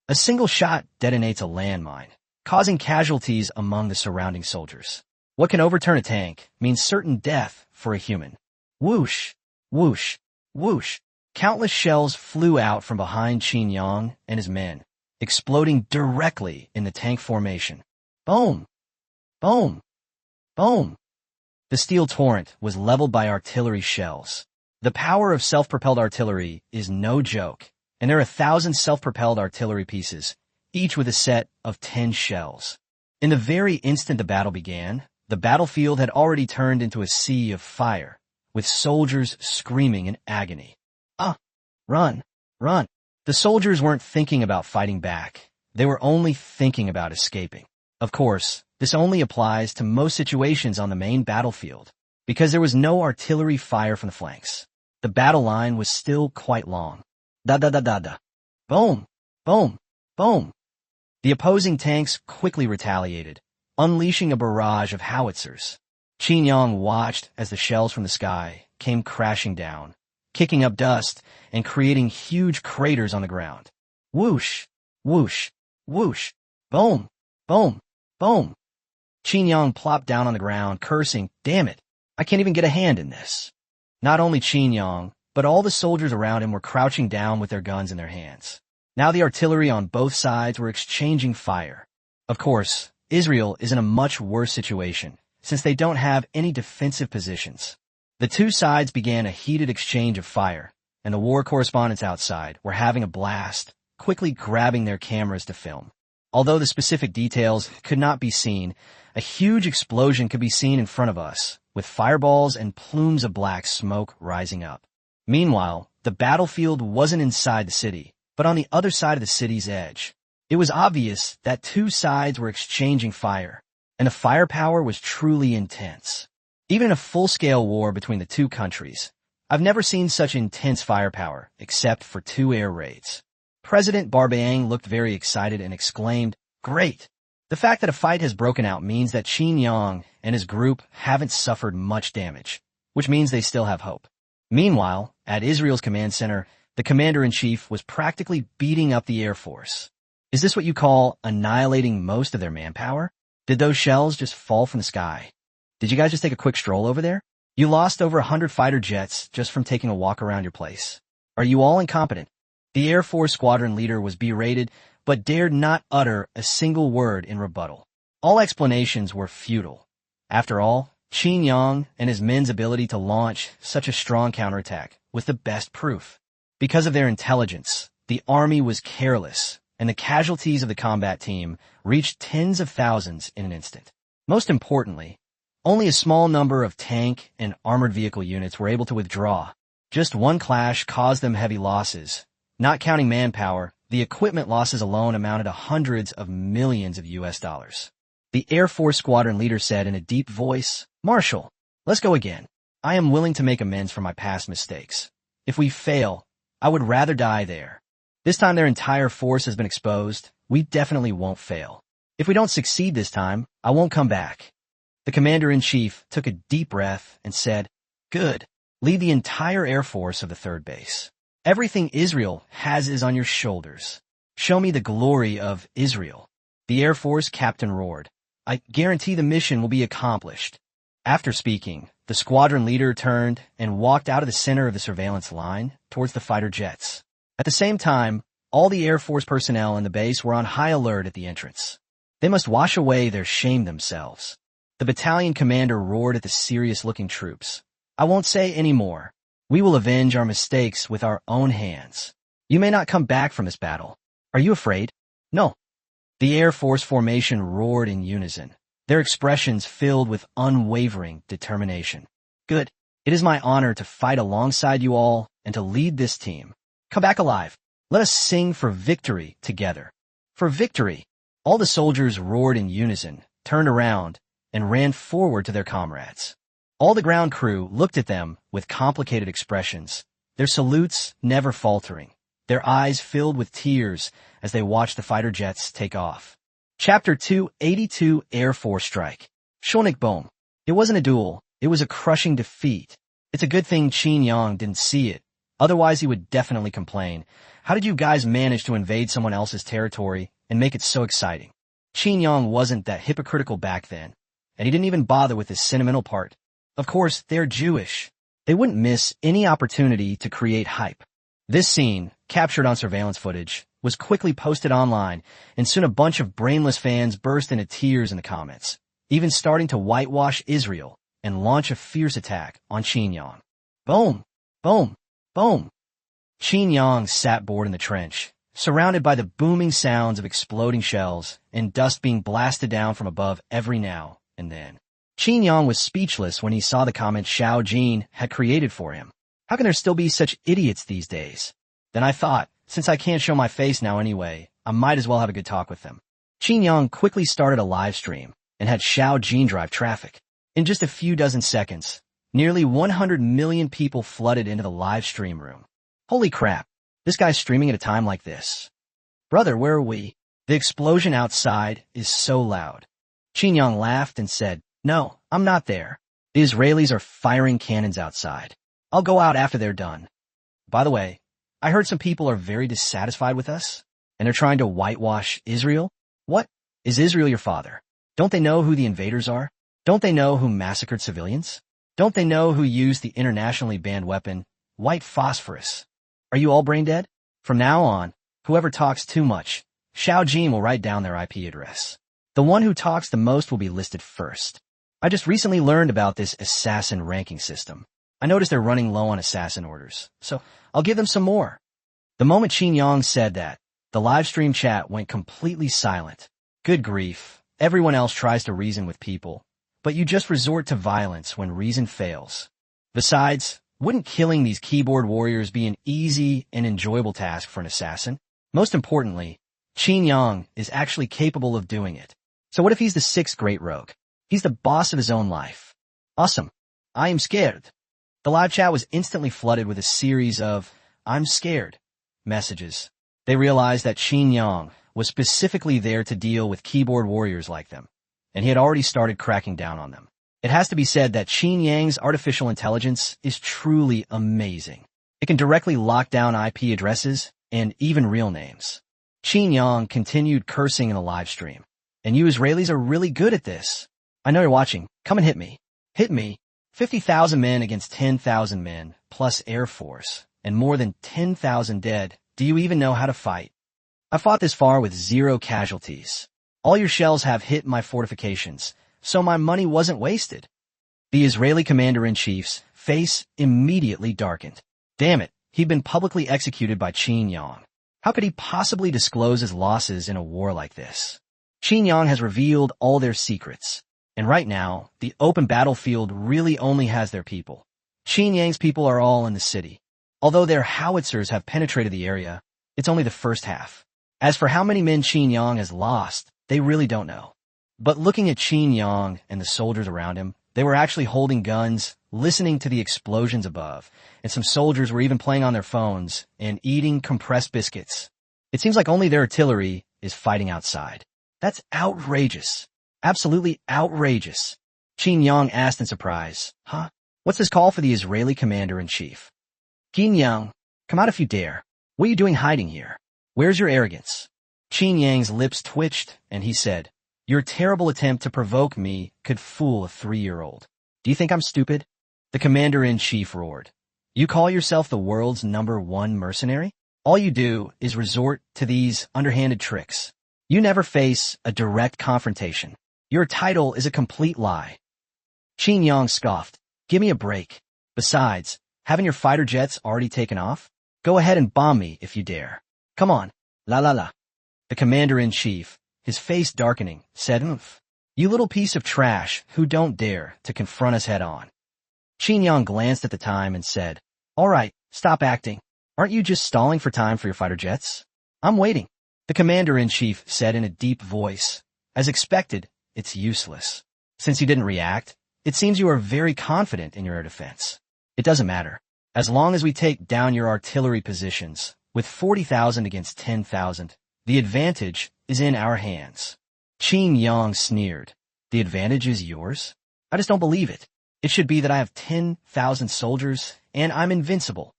A single shot detonates a landmine, causing casualties among the surrounding soldiers. What can overturn a tank means certain death for a human. Whoosh! Whoosh! Whoosh! Countless shells flew out from behind Qin Yang and his men, exploding directly in the tank formation. Boom! Boom! Boom! The steel torrent was leveled by artillery shells. The power of self-propelled artillery is no joke, and there are 1,000 self-propelled artillery pieces, each with a set of 10 shells. In the very instant the battle began, the battlefield had already turned into a sea of fire, with soldiers screaming in agony. Run! Run! The soldiers weren't thinking about fighting back. They were only thinking about escaping. Of course, this only applies to most situations on the main battlefield, because there was no artillery fire from the flanks. The battle line was still quite long. Da-da-da-da-da. Boom! Boom! Boom! The opposing tanks quickly retaliated, unleashing a barrage of howitzers. Qin Yang watched as the shells from the sky came crashing down, kicking up dust and creating huge craters on the ground. Whoosh, whoosh, whoosh, boom, boom, boom. Qin Yang plopped down on the ground, cursing, "Damn it, I can't even get a hand in this." Not only Qin Yang, but all the soldiers around him were crouching down with their guns in their hands. Now the artillery on both sides were exchanging fire. Of course, Israel is in a much worse situation, since they don't have any defensive positions. The two sides began a heated exchange of fire, and the war correspondents outside were having a blast, quickly grabbing their cameras to film. Although the specific details could not be seen, a huge explosion could be seen in front of us, with fireballs and plumes of black smoke rising up. Meanwhile, the battlefield wasn't inside the city, but on the other side of the city's edge. It was obvious that two sides were exchanging fire, and the firepower was truly intense. Even in a full-scale war between the two countries, I've never seen such intense firepower, except for two air raids. President Barbayang looked very excited and exclaimed, "Great! The fact that a fight has broken out means that Qin Yang and his group haven't suffered much damage, which means they still have hope." Meanwhile, at Israel's command center, the commander-in-chief was practically beating up the Air Force. Is this what you call annihilating most of their manpower? Did those shells just fall from the sky? Did you guys just take a quick stroll over there? You lost over 100 fighter jets just from taking a walk around your place. Are you all incompetent? The Air Force squadron leader was berated, but dared not utter a single word in rebuttal. All explanations were futile. After all, Qin Yang and his men's ability to launch such a strong counterattack was the best proof. Because of their intelligence, the army was careless, and the casualties of the combat team reached tens of thousands in an instant. Most importantly, only a small number of tank and armored vehicle units were able to withdraw. Just one clash caused them heavy losses. Not counting manpower, the equipment losses alone amounted to hundreds of millions of US dollars. The Air Force squadron leader said in a deep voice, "Marshal, let's go again. I am willing to make amends for my past mistakes. If we fail, I would rather die there. This time their entire force has been exposed. We definitely won't fail. If we don't succeed this time, I won't come back." The commander-in-chief took a deep breath and said, "Good. Lead the entire Air Force of the third base. Everything Israel has is on your shoulders. Show me the glory of Israel." The Air Force captain roared, "I guarantee the mission will be accomplished." After speaking, the squadron leader turned and walked out of the center of the surveillance line towards the fighter jets. At the same time, all the Air Force personnel in the base were on high alert at the entrance. They must wash away their shame themselves. The battalion commander roared at the serious-looking troops. "I won't say any more. We will avenge our mistakes with our own hands. You may not come back from this battle. Are you afraid?" "No." The Air Force formation roared in unison, their expressions filled with unwavering determination. "Good. It is my honor to fight alongside you all and to lead this team. Come back alive. Let us sing for victory together." "For victory!" All the soldiers roared in unison, turned around, and ran forward to their comrades. All the ground crew looked at them with complicated expressions, their salutes never faltering, their eyes filled with tears as they watched the fighter jets take off. Chapter 282 Air Force Strike. Shonik Boom. It wasn't a duel, it was a crushing defeat. It's a good thing Qin Yang didn't see it, otherwise he would definitely complain. "How did you guys manage to invade someone else's territory and make it so exciting?" Qin Yang wasn't that hypocritical back then, and he didn't even bother with this sentimental part. Of course, they're Jewish. They wouldn't miss any opportunity to create hype. This scene, captured on surveillance footage, was quickly posted online, and soon a bunch of brainless fans burst into tears in the comments, even starting to whitewash Israel and launch a fierce attack on Qin Yang. Boom! Boom! Boom! Qin Yang sat bored in the trench, surrounded by the booming sounds of exploding shells and dust being blasted down from above every now and then. Qin Yang was speechless when he saw the comments Xiao Jin had created for him. How can there still be such idiots these days? Then I thought, since I can't show my face now anyway, I might as well have a good talk with them. Qin Yang quickly started a live stream and had Xiao Jin drive traffic. In just a few dozen seconds, nearly 100 million people flooded into the live stream room. Holy crap, this guy's streaming at a time like this. Brother, where are we? The explosion outside is so loud. Qin Yang laughed and said, "No, I'm not there. The Israelis are firing cannons outside. I'll go out after they're done. By the way, I heard some people are very dissatisfied with us, and they're trying to whitewash Israel. What? Is Israel your father? Don't they know who the invaders are? Don't they know who massacred civilians? Don't they know who used the internationally banned weapon, white phosphorus? Are you all brain dead? From now on, whoever talks too much, Xiao Jin will write down their IP address. The one who talks the most will be listed first. I just recently learned about this assassin ranking system. I noticed they're running low on assassin orders, so I'll give them some more." The moment Qin Yang said that, the live stream chat went completely silent. Good grief, everyone else tries to reason with people, but you just resort to violence when reason fails. Besides, wouldn't killing these keyboard warriors be an easy and enjoyable task for an assassin? Most importantly, Qin Yang is actually capable of doing it. So what if he's the sixth great rogue? He's the boss of his own life. Awesome. I am scared. The live chat was instantly flooded with a series of "I'm scared" messages. They realized that Qin Yang was specifically there to deal with keyboard warriors like them, and he had already started cracking down on them. It has to be said that Qin Yang's artificial intelligence is truly amazing. It can directly lock down IP addresses and even real names. Qin Yang continued cursing in the live stream. "And you Israelis are really good at this. I know you're watching. Come and hit me. Hit me. 50,000 men against 10,000 men, plus Air Force, and more than 10,000 dead. Do you even know how to fight? I fought this far with 0 casualties. All your shells have hit my fortifications, so my money wasn't wasted." The Israeli commander-in-chief's face immediately darkened. Damn it, he'd been publicly executed by Qin Yang. How could he possibly disclose his losses in a war like this? Qin Yang has revealed all their secrets. And right now, the open battlefield really only has their people. Qin Yang's people are all in the city. Although their howitzers have penetrated the area, it's only the first half. As for how many men Qin Yang has lost, they really don't know. But looking at Qin Yang and the soldiers around him, they were actually holding guns, listening to the explosions above, and some soldiers were even playing on their phones and eating compressed biscuits. It seems like only their artillery is fighting outside. That's outrageous. Absolutely outrageous. Qin Yang asked in surprise, "Huh? What's this call for the Israeli commander-in-chief?" "Qin Yang, come out if you dare. What are you doing hiding here? Where's your arrogance?" Qin Yang's lips twitched, and he said, "Your terrible attempt to provoke me could fool a 3-year-old. Do you think I'm stupid?" The commander-in-chief roared. "You call yourself the world's #1 mercenary? All you do is resort to these underhanded tricks. You never face a direct confrontation. Your title is a complete lie." Qin Yang scoffed. "Give me a break. Besides, haven't your fighter jets already taken off? Go ahead and bomb me if you dare. Come on, la la la." The commander-in-chief, his face darkening, said, "Oomph. You little piece of trash who don't dare to confront us head-on." Qin Yang glanced at the time and said, "All right, stop acting. Aren't you just stalling for time for your fighter jets? I'm waiting." The commander-in-chief said in a deep voice, "As expected, it's useless. Since you didn't react, it seems you are very confident in your air defense. It doesn't matter. As long as we take down your artillery positions, with 40,000 against 10,000, the advantage is in our hands." Qin Yang sneered. "The advantage is yours? I just don't believe it. It should be that I have 10,000 soldiers, and I'm invincible.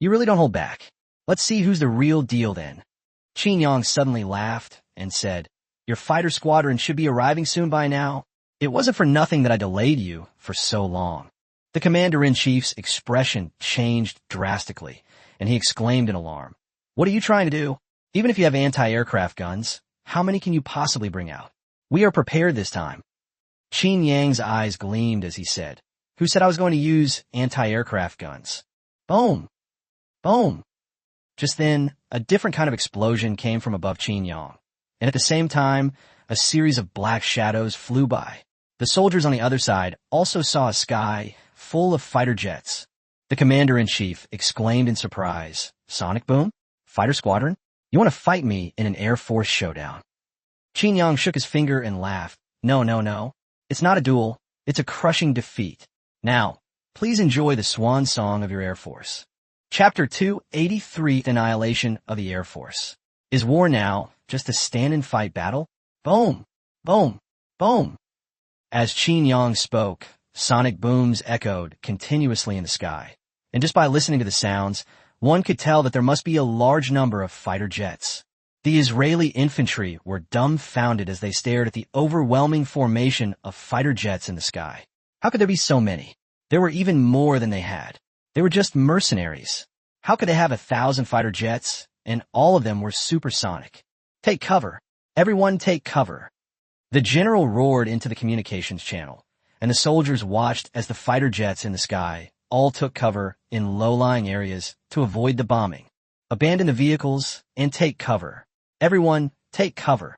You really don't hold back. Let's see who's the real deal then." Qin Yang suddenly laughed and said, "Your fighter squadron should be arriving soon by now. It wasn't for nothing that I delayed you for so long." The commander-in-chief's expression changed drastically, and he exclaimed in alarm, "What are you trying to do? Even if you have anti-aircraft guns, how many can you possibly bring out? We are prepared this time." Qin Yang's eyes gleamed as he said, "Who said I was going to use anti-aircraft guns?" Boom! Boom! Just then, a different kind of explosion came from above Qin Yang, and at the same time, a series of black shadows flew by. The soldiers on the other side also saw a sky full of fighter jets. The commander-in-chief exclaimed in surprise, "Sonic boom? Fighter squadron? You want to fight me in an Air Force showdown?" Qin Yang shook his finger and laughed. No. It's not a duel. It's a crushing defeat. Now, please enjoy the swan song of your Air Force. Chapter 283, Annihilation of the Air Force. Is war now just a stand-and-fight battle? Boom! Boom! Boom! As Qin Yang spoke, sonic booms echoed continuously in the sky. And just by listening to the sounds, one could tell that there must be a large number of fighter jets. The Israeli infantry were dumbfounded as they stared at the overwhelming formation of fighter jets in the sky. How could there be so many? There were even more than they had. They were just mercenaries. How could they have 1,000 fighter jets? And all of them were supersonic. Take cover. Everyone take cover. The general roared into the communications channel, and the soldiers watched as the fighter jets in the sky all took cover in low-lying areas to avoid the bombing. Abandon the vehicles and take cover. Everyone, take cover.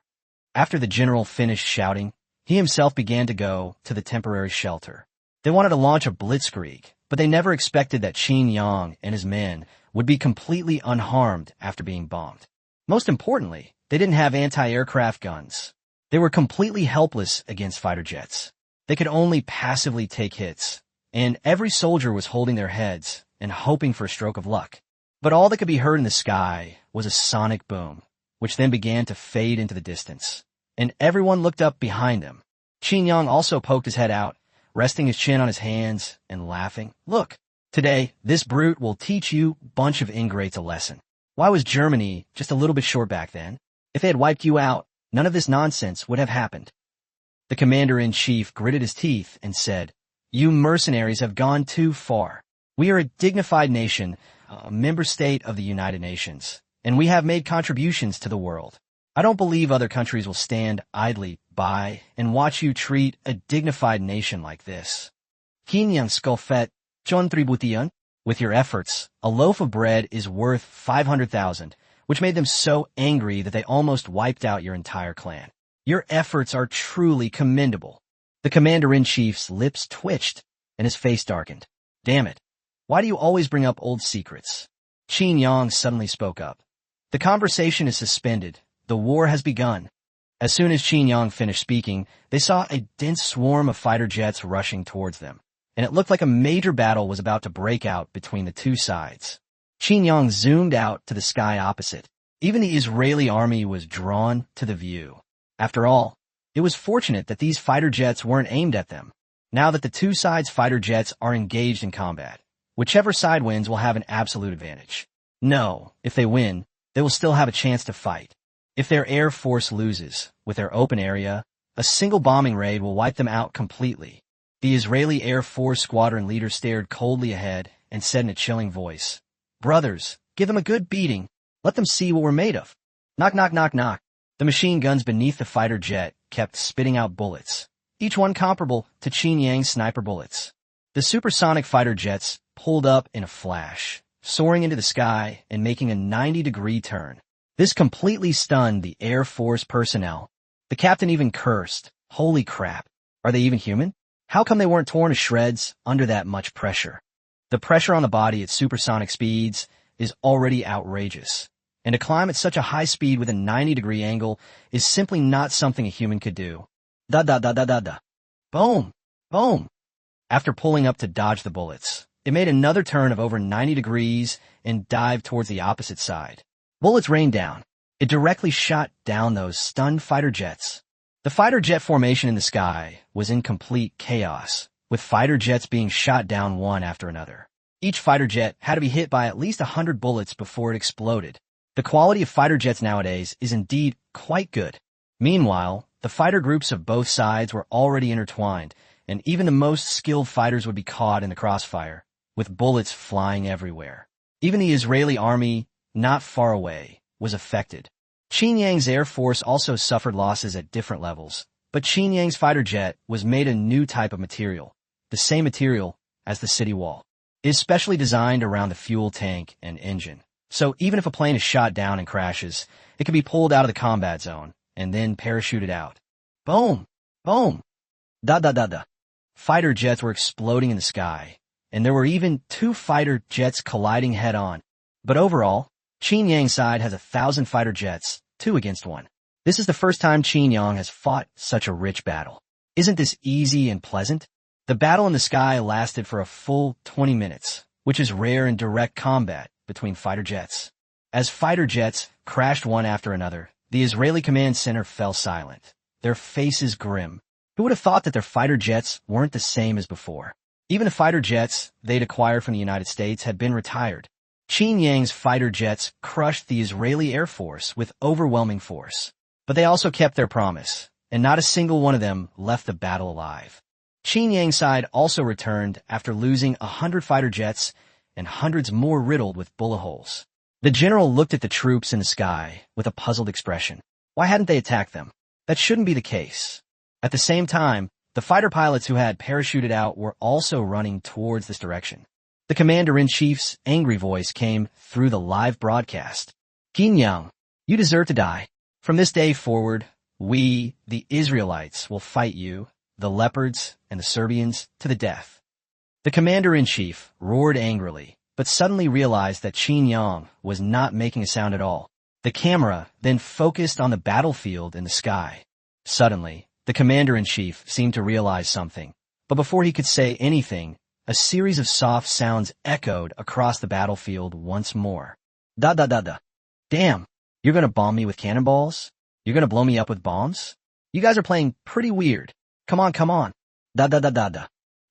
After the general finished shouting, he himself began to go to the temporary shelter. They wanted to launch a blitzkrieg, but they never expected that Qin Yang and his men would be completely unharmed after being bombed. Most importantly, they didn't have anti-aircraft guns. They were completely helpless against fighter jets. They could only passively take hits, and every soldier was holding their heads and hoping for a stroke of luck. But all that could be heard in the sky was a sonic boom, which then began to fade into the distance. And everyone looked up behind them. Qin Yang also poked his head out, resting his chin on his hands and laughing. Look, today, this brute will teach you bunch of ingrates a lesson. Why was Germany just a little bit short back then? If they had wiped you out, none of this nonsense would have happened. The commander-in-chief gritted his teeth and said, "You mercenaries have gone too far. We are a dignified nation, a member state of the United Nations, and we have made contributions to the world. I don't believe other countries will stand idly by and watch you treat a dignified nation like this. Kinyan Skolfet, John Tributian, with your efforts, a loaf of bread is worth 500,000, which made them so angry that they almost wiped out your entire clan. Your efforts are truly commendable." The commander-in-chief's lips twitched and his face darkened. "Damn it. Why do you always bring up old secrets?" Qin Yang suddenly spoke up. "The conversation is suspended. The war has begun." As soon as Qin Yang finished speaking, they saw a dense swarm of fighter jets rushing towards them, and it looked like a major battle was about to break out between the two sides. Qin Yang zoomed out to the sky opposite. Even the Israeli army was drawn to the view. After all, it was fortunate that these fighter jets weren't aimed at them. Now that the two sides' fighter jets are engaged in combat, whichever side wins will have an absolute advantage. No, if they win, they will still have a chance to fight. If their air force loses, with their open area, a single bombing raid will wipe them out completely. The Israeli Air Force squadron leader stared coldly ahead and said in a chilling voice, "Brothers, give them a good beating. Let them see what we're made of." Knock, knock, knock, knock. The machine guns beneath the fighter jet kept spitting out bullets, each one comparable to Qin Yang's sniper bullets. The supersonic fighter jets pulled up in a flash, soaring into the sky and making a 90-degree turn. This completely stunned the Air Force personnel. The captain even cursed. Holy crap. Are they even human? How come they weren't torn to shreds under that much pressure? The pressure on the body at supersonic speeds is already outrageous, and to climb at such a high speed with a 90-degree angle is simply not something a human could do. Da-da-da-da-da-da. Boom! Boom! After pulling up to dodge the bullets, it made another turn of over 90 degrees and dived towards the opposite side. Bullets rained down. It directly shot down those stunned fighter jets. The fighter jet formation in the sky was in complete chaos, with fighter jets being shot down one after another. Each fighter jet had to be hit by at least 100 bullets before it exploded. The quality of fighter jets nowadays is indeed quite good. Meanwhile, the fighter groups of both sides were already intertwined, and even the most skilled fighters would be caught in the crossfire, with bullets flying everywhere. Even the Israeli army, not far away, was affected. Qin Yang's Air Force also suffered losses at different levels, but Qin Yang's fighter jet was made a new type of material, the same material as the city wall. It is specially designed around the fuel tank and engine, so even if a plane is shot down and crashes, it can be pulled out of the combat zone and then parachuted out. Boom! Boom! Da-da-da-da. Fighter jets were exploding in the sky, and there were even 2 fighter jets colliding head-on. But overall, Qin Yang's side has 1,000 fighter jets, 2 against 1. This is the first time Qin Yang has fought such a rich battle. Isn't this easy and pleasant? The battle in the sky lasted for a full 20 minutes, which is rare in direct combat between fighter jets. As fighter jets crashed one after another, the Israeli command center fell silent, their faces grim. Who would have thought that their fighter jets weren't the same as before? Even the fighter jets they'd acquired from the United States had been retired. Qin Yang's fighter jets crushed the Israeli Air Force with overwhelming force. But they also kept their promise, and not a single one of them left the battle alive. Qin Yang's side also returned after losing 100 fighter jets and hundreds more riddled with bullet holes. The general looked at the troops in the sky with a puzzled expression. Why hadn't they attacked them? That shouldn't be the case. At the same time, the fighter pilots who had parachuted out were also running towards this direction. The commander-in-chief's angry voice came through the live broadcast. Qin Yang, you deserve to die. From this day forward, we, the Israelites, will fight you, the leopards and the Serbians, to the death. The commander-in-chief roared angrily, but suddenly realized that Qin Yang was not making a sound at all. The camera then focused on the battlefield in the sky. Suddenly, the commander-in-chief seemed to realize something, but before he could say anything, a series of soft sounds echoed across the battlefield once more. Da da da da. Damn, you're gonna bomb me with cannonballs? You're gonna blow me up with bombs? You guys are playing pretty weird. Come on, come on. Da da da da da.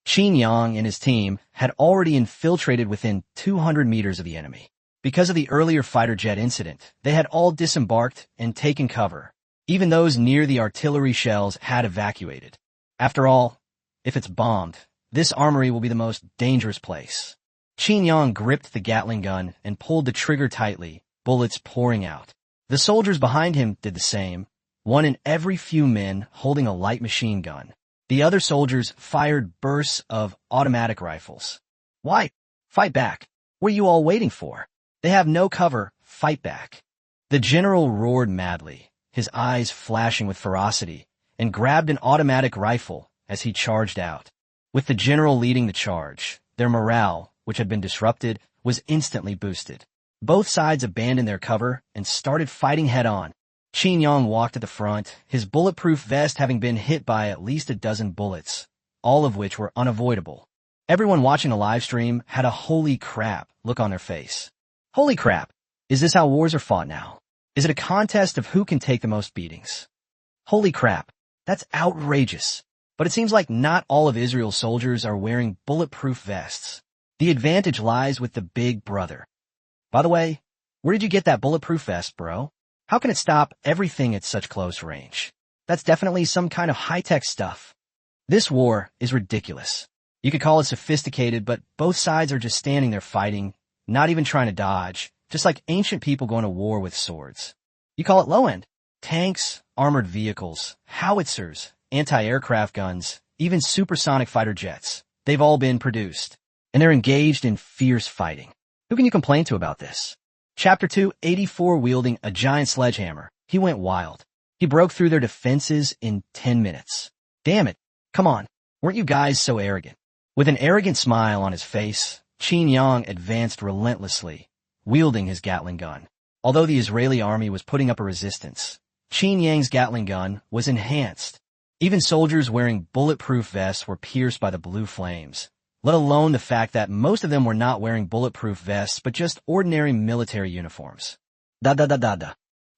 Qin Yang and his team had already infiltrated within 200 meters of the enemy. Because of the earlier fighter jet incident, they had all disembarked and taken cover. Even those near the artillery shells had evacuated. After all, if it's bombed, this armory will be the most dangerous place. Qin Yang gripped the Gatling gun and pulled the trigger tightly, bullets pouring out. The soldiers behind him did the same, one in every few men holding a light machine gun. The other soldiers fired bursts of automatic rifles. Why? Fight back. What are you all waiting for? They have no cover. Fight back. The general roared madly, his eyes flashing with ferocity, and grabbed an automatic rifle as he charged out. With the general leading the charge, their morale, which had been disrupted, was instantly boosted. Both sides abandoned their cover and started fighting head-on. Qin Yang walked at the front, his bulletproof vest having been hit by at least a dozen bullets, all of which were unavoidable. Everyone watching the live stream had a holy crap look on their face. Holy crap! Is this how wars are fought now? Is it a contest of who can take the most beatings? Holy crap! That's outrageous. But it seems like not all of Israel's soldiers are wearing bulletproof vests. The advantage lies with the big brother. By the way, where did you get that bulletproof vest, bro? How can it stop everything at such close range? That's definitely some kind of high-tech stuff. This war is ridiculous. You could call it sophisticated, but both sides are just standing there fighting, not even trying to dodge, just like ancient people going to war with swords. You call it low-end. Tanks, armored vehicles, howitzers, anti-aircraft guns, even supersonic fighter jets. They've all been produced, and they're engaged in fierce fighting. Who can you complain to about this? Chapter 2, 84 wielding a giant sledgehammer. He went wild. He broke through their defenses in 10 minutes. Damn it. Come on. Weren't you guys so arrogant? With an arrogant smile on his face, Qin Yang advanced relentlessly, wielding his Gatling gun. Although the Israeli army was putting up a resistance, Qin Yang's Gatling gun was enhanced. Even soldiers wearing bulletproof vests were pierced by the blue flames, let alone the fact that most of them were not wearing bulletproof vests but just ordinary military uniforms. Da da da da da.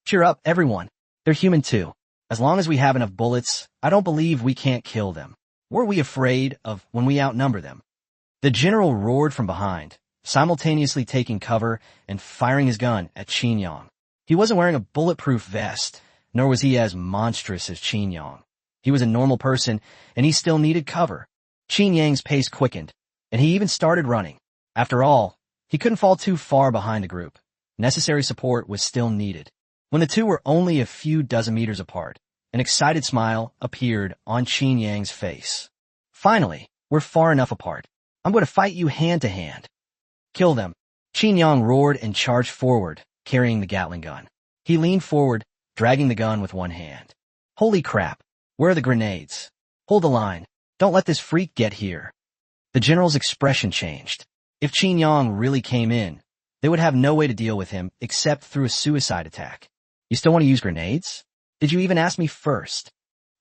Cheer up, everyone. They're human too. As long as we have enough bullets, I don't believe we can't kill them. What are we afraid of when we outnumber them? The general roared from behind, simultaneously taking cover and firing his gun at Qin Yang. He wasn't wearing a bulletproof vest, nor was he as monstrous as Qin Yang. He was a normal person, and he still needed cover. Qin Yang's pace quickened, and he even started running. After all, he couldn't fall too far behind the group. Necessary support was still needed. When the two were only a few dozen meters apart, an excited smile appeared on Qin Yang's face. Finally, we're far enough apart. I'm going to fight you hand to hand. Kill them. Qin Yang roared and charged forward, carrying the Gatling gun. He leaned forward, dragging the gun with one hand. Holy crap. Where are the grenades? Hold the line. Don't let this freak get here. The general's expression changed. If Qin Yang really came in, they would have no way to deal with him except through a suicide attack. You still want to use grenades? Did you even ask me first?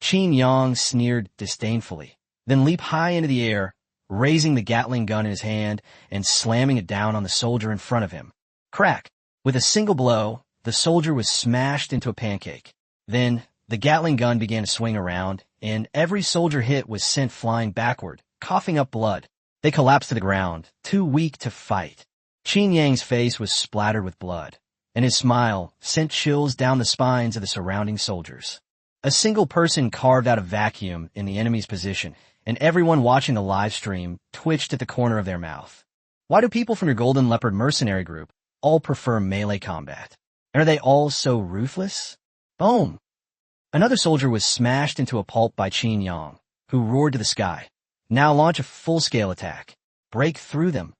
Qin Yang sneered disdainfully, then leaped high into the air, raising the Gatling gun in his hand and slamming it down on the soldier in front of him. Crack! With a single blow, the soldier was smashed into a pancake. Then, the Gatling gun began to swing around, and every soldier hit was sent flying backward, coughing up blood. They collapsed to the ground, too weak to fight. Qin Yang's face was splattered with blood, and his smile sent chills down the spines of the surrounding soldiers. A single person carved out a vacuum in the enemy's position, and everyone watching the live stream twitched at the corner of their mouth. Why do people from your Golden Leopard mercenary group all prefer melee combat? And are they all so ruthless? Boom! Another soldier was smashed into a pulp by Qin Yang, who roared to the sky. Now launch a full-scale attack. Break through them.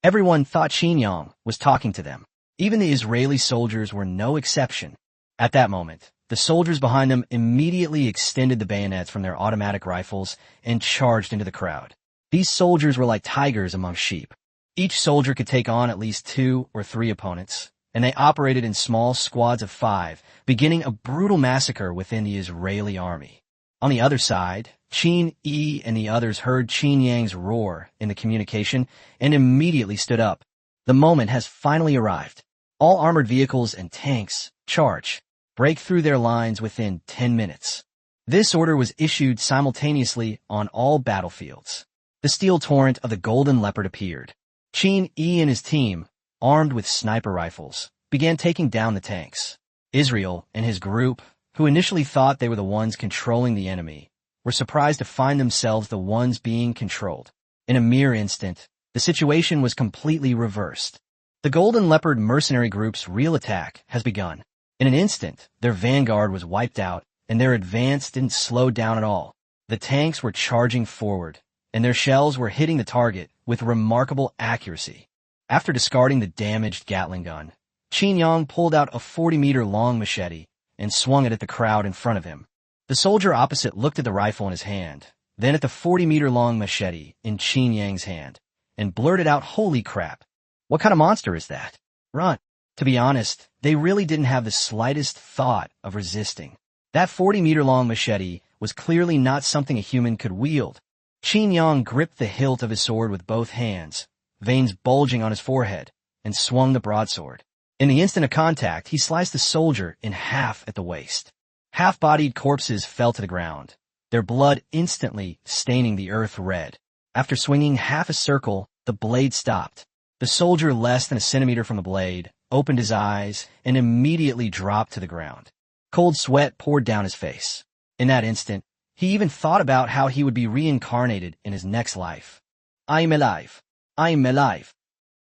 Everyone thought Qin Yang was talking to them. Even the Israeli soldiers were no exception. At that moment, the soldiers behind them immediately extended the bayonets from their automatic rifles and charged into the crowd. These soldiers were like tigers among sheep. Each soldier could take on at least 2 or 3 opponents, and they operated in small squads of 5, beginning a brutal massacre within the Israeli army. On the other side, Qin Yi and the others heard Qin Yang's roar in the communication and immediately stood up. The moment has finally arrived. All armored vehicles and tanks, charge. Break through their lines within 10 minutes. This order was issued simultaneously on all battlefields. The steel torrent of the Golden Leopard appeared. Qin Yi and his team, armed with sniper rifles, began taking down the tanks. Israel and his group, who initially thought they were the ones controlling the enemy, were surprised to find themselves the ones being controlled. In a mere instant, the situation was completely reversed. The Golden Leopard mercenary group's real attack has begun. In an instant, their vanguard was wiped out, and their advance didn't slow down at all. The tanks were charging forward, and their shells were hitting the target with remarkable accuracy. After discarding the damaged Gatling gun, Qin Yang pulled out a 40-meter-long machete and swung it at the crowd in front of him. The soldier opposite looked at the rifle in his hand, then at the 40-meter-long machete in Qin Yang's hand, and blurted out, "Holy crap! What kind of monster is that? Run!" To be honest, they really didn't have the slightest thought of resisting. That 40-meter-long machete was clearly not something a human could wield. Qin Yang gripped the hilt of his sword with both hands, veins bulging on his forehead, and swung the broadsword. In the instant of contact, he sliced the soldier in half at the waist. Half-bodied corpses fell to the ground, their blood instantly staining the earth red. After swinging half a circle, the blade stopped. The soldier, less than a centimeter from the blade, opened his eyes and immediately dropped to the ground. Cold sweat poured down his face. In that instant, he even thought about how he would be reincarnated in his next life. "I am alive! I am alive!"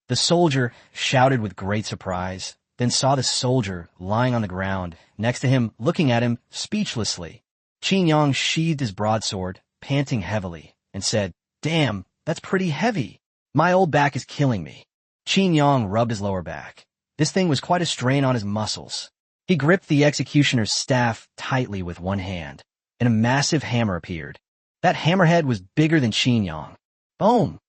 The soldier shouted with great surprise, then saw the soldier lying on the ground next to him, looking at him speechlessly. Qin Yang sheathed his broadsword, panting heavily, and said, "Damn, that's pretty heavy. My old back is killing me." Qin Yang rubbed his lower back. This thing was quite a strain on his muscles. He gripped the executioner's staff tightly with one hand, and a massive hammer appeared. That hammerhead was bigger than Qin Yang. Boom!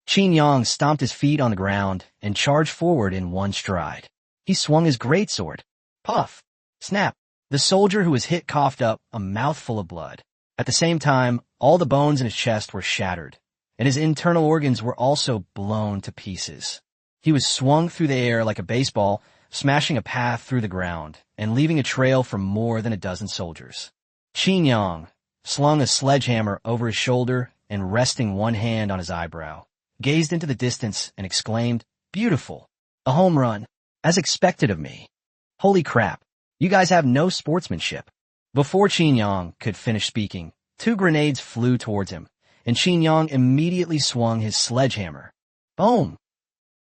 Qin Yang stomped his feet on the ground and charged forward in one stride. He swung his greatsword. Puff! Snap! The soldier who was hit coughed up a mouthful of blood. At the same time, all the bones in his chest were shattered, and his internal organs were also blown to pieces. He was swung through the air like a baseball, smashing a path through the ground and leaving a trail for more than a dozen soldiers. Qin Yang slung a sledgehammer over his shoulder and, resting one hand on his eyebrow, gazed into the distance and exclaimed, "Beautiful! A home run, as expected of me. Holy crap, you guys have no sportsmanship." Before Qin Yang could finish speaking, 2 grenades flew towards him, and Qin Yang immediately swung his sledgehammer. Boom!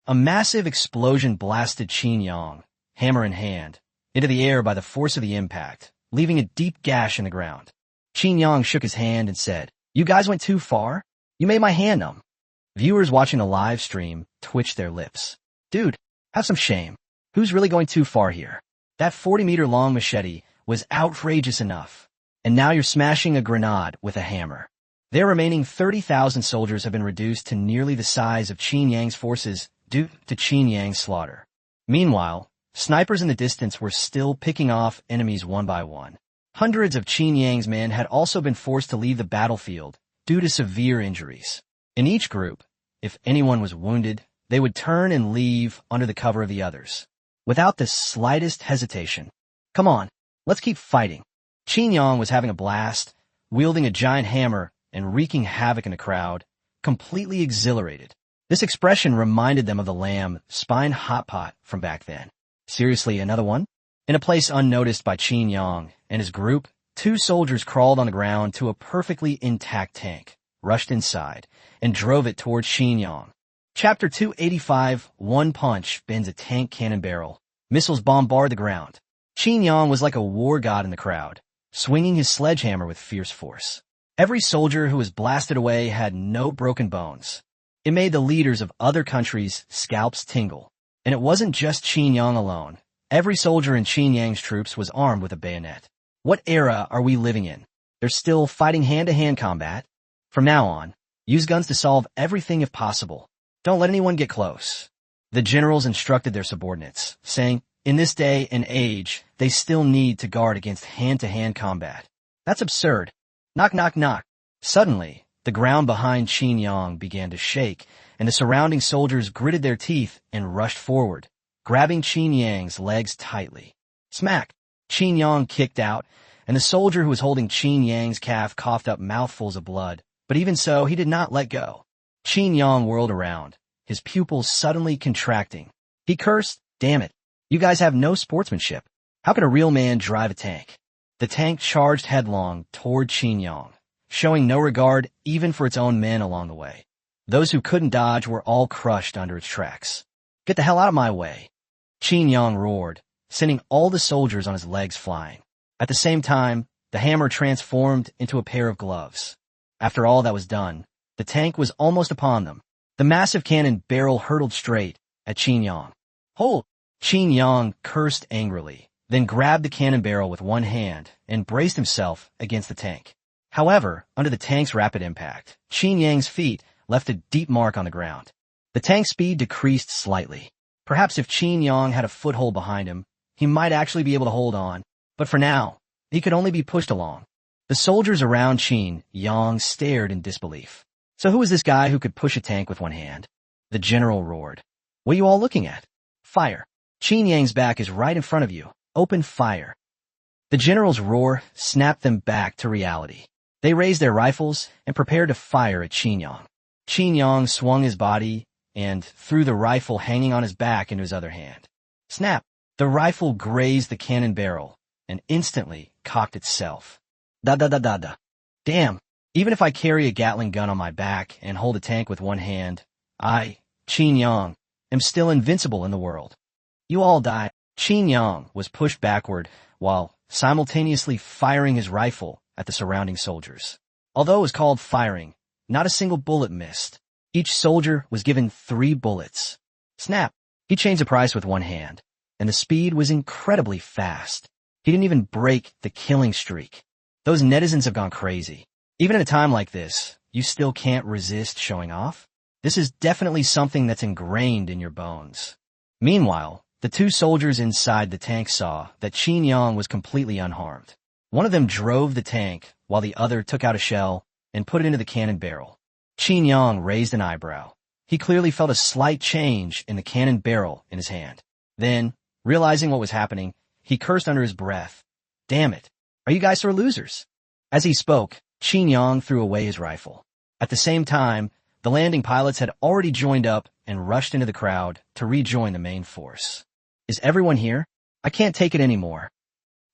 A massive explosion blasted Qin Yang, hammer in hand, into the air by the force of the impact, leaving a deep gash in the ground. Qin Yang shook his hand and said, "You guys went too far? You made my hand numb." Viewers watching the live stream twitched their lips. "Dude, have some shame. Who's really going too far here? That 40-meter-long machete was outrageous enough, and now you're smashing a grenade with a hammer." Their remaining 30,000 soldiers have been reduced to nearly the size of Qin Yang's forces due to Qin Yang's slaughter. Meanwhile, snipers in the distance were still picking off enemies one by one. Hundreds of Qin Yang's men had also been forced to leave the battlefield due to severe injuries. In each group, if anyone was wounded, they would turn and leave under the cover of the others, without the slightest hesitation. "Come on, let's keep fighting." Qin Yang was having a blast, wielding a giant hammer and wreaking havoc in the crowd, completely exhilarated. This expression reminded them of the lamb spine hot pot from back then. Seriously, another one? In a place unnoticed by Qin Yang and his group, two soldiers crawled on the ground to a perfectly intact tank, rushed inside, and drove it towards Qin Yang. Chapter 285, One Punch bends a tank cannon barrel. Missiles bombard the ground. Qin Yang was like a war god in the crowd, swinging his sledgehammer with fierce force. Every soldier who was blasted away had no broken bones. It made the leaders of other countries' scalps tingle. And it wasn't just Qin Yang alone. Every soldier in Qin Yang's troops was armed with a bayonet. What era are we living in? They're still fighting hand-to-hand combat? From now on, use guns to solve everything if possible. Don't let anyone get close. The generals instructed their subordinates, saying, in this day and age, they still need to guard against hand-to-hand combat. That's absurd. Knock, knock, knock. Suddenly, the ground behind Qin Yang began to shake, and the surrounding soldiers gritted their teeth and rushed forward, grabbing Qin Yang's legs tightly. Smack! Qin Yang kicked out, and the soldier who was holding Qin Yang's calf coughed up mouthfuls of blood, but even so, he did not let go. Qin Yang whirled around, his pupils suddenly contracting. He cursed, damn it, you guys have no sportsmanship. How could a real man drive a tank? The tank charged headlong toward Qin Yang, showing no regard even for its own men along the way. Those who couldn't dodge were all crushed under its tracks. Get the hell out of my way! Qin Yang roared, sending all the soldiers on his legs flying. At the same time, the hammer transformed into a pair of gloves. After all that was done, the tank was almost upon them. The massive cannon barrel hurtled straight at Qin Yang. Hold! Qin Yang cursed angrily, then grabbed the cannon barrel with one hand and braced himself against the tank. However, under the tank's rapid impact, Qin Yang's feet left a deep mark on the ground. The tank's speed decreased slightly. Perhaps if Qin Yang had a foothold behind him, he might actually be able to hold on, but for now, he could only be pushed along. The soldiers around Qin Yang stared in disbelief. So who was this guy who could push a tank with one hand? The general roared. What are you all looking at? Fire. Qin Yang's back is right in front of you. Open fire. The general's roar snapped them back to reality. They raised their rifles and prepared to fire at Qin Yang. Qin Yang swung his body and threw the rifle hanging on his back into his other hand. Snap! The rifle grazed the cannon barrel and instantly cocked itself. Da-da-da-da-da. Damn! Even if I carry a Gatling gun on my back and hold a tank with one hand, I, Qin Yang, am still invincible in the world. You all die. Qin Yang was pushed backward while simultaneously firing his rifle at the surrounding soldiers. Although it was called firing, not a single bullet missed. Each soldier was given 3 bullets. Snap! He changed the price with one hand, and the speed was incredibly fast. He didn't even break the killing streak. Those netizens have gone crazy. Even at a time like this, you still can't resist showing off? This is definitely something that's ingrained in your bones. Meanwhile, the 2 soldiers inside the tank saw that Qin Yang was completely unharmed. One of them drove the tank, while the other took out a shell and put it into the cannon barrel. Qin Yang raised an eyebrow. He clearly felt a slight change in the cannon barrel in his hand. Then, realizing what was happening, he cursed under his breath. Damn it! Are you guys sore losers? As he spoke, Qin Yang threw away his rifle. At the same time, the landing pilots had already joined up and rushed into the crowd to rejoin the main force. Is everyone here? I can't take it anymore.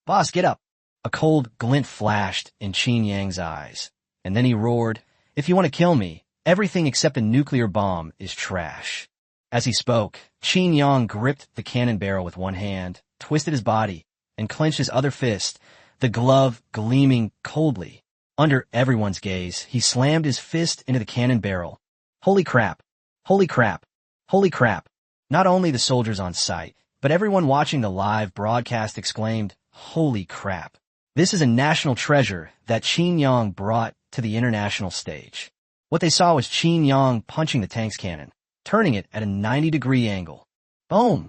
Boss, get up! A cold glint flashed in Qin Yang's eyes, and then he roared, if you want to kill me, everything except a nuclear bomb is trash. As he spoke, Qin Yang gripped the cannon barrel with one hand, twisted his body, and clenched his other fist, the glove gleaming coldly. Under everyone's gaze, he slammed his fist into the cannon barrel. Holy crap! Holy crap! Holy crap! Not only the soldiers on site, but everyone watching the live broadcast exclaimed, holy crap! This is a national treasure that Qin Yang brought to the international stage. What they saw was Qin Yang punching the tank's cannon, turning it at a 90-degree angle. Boom!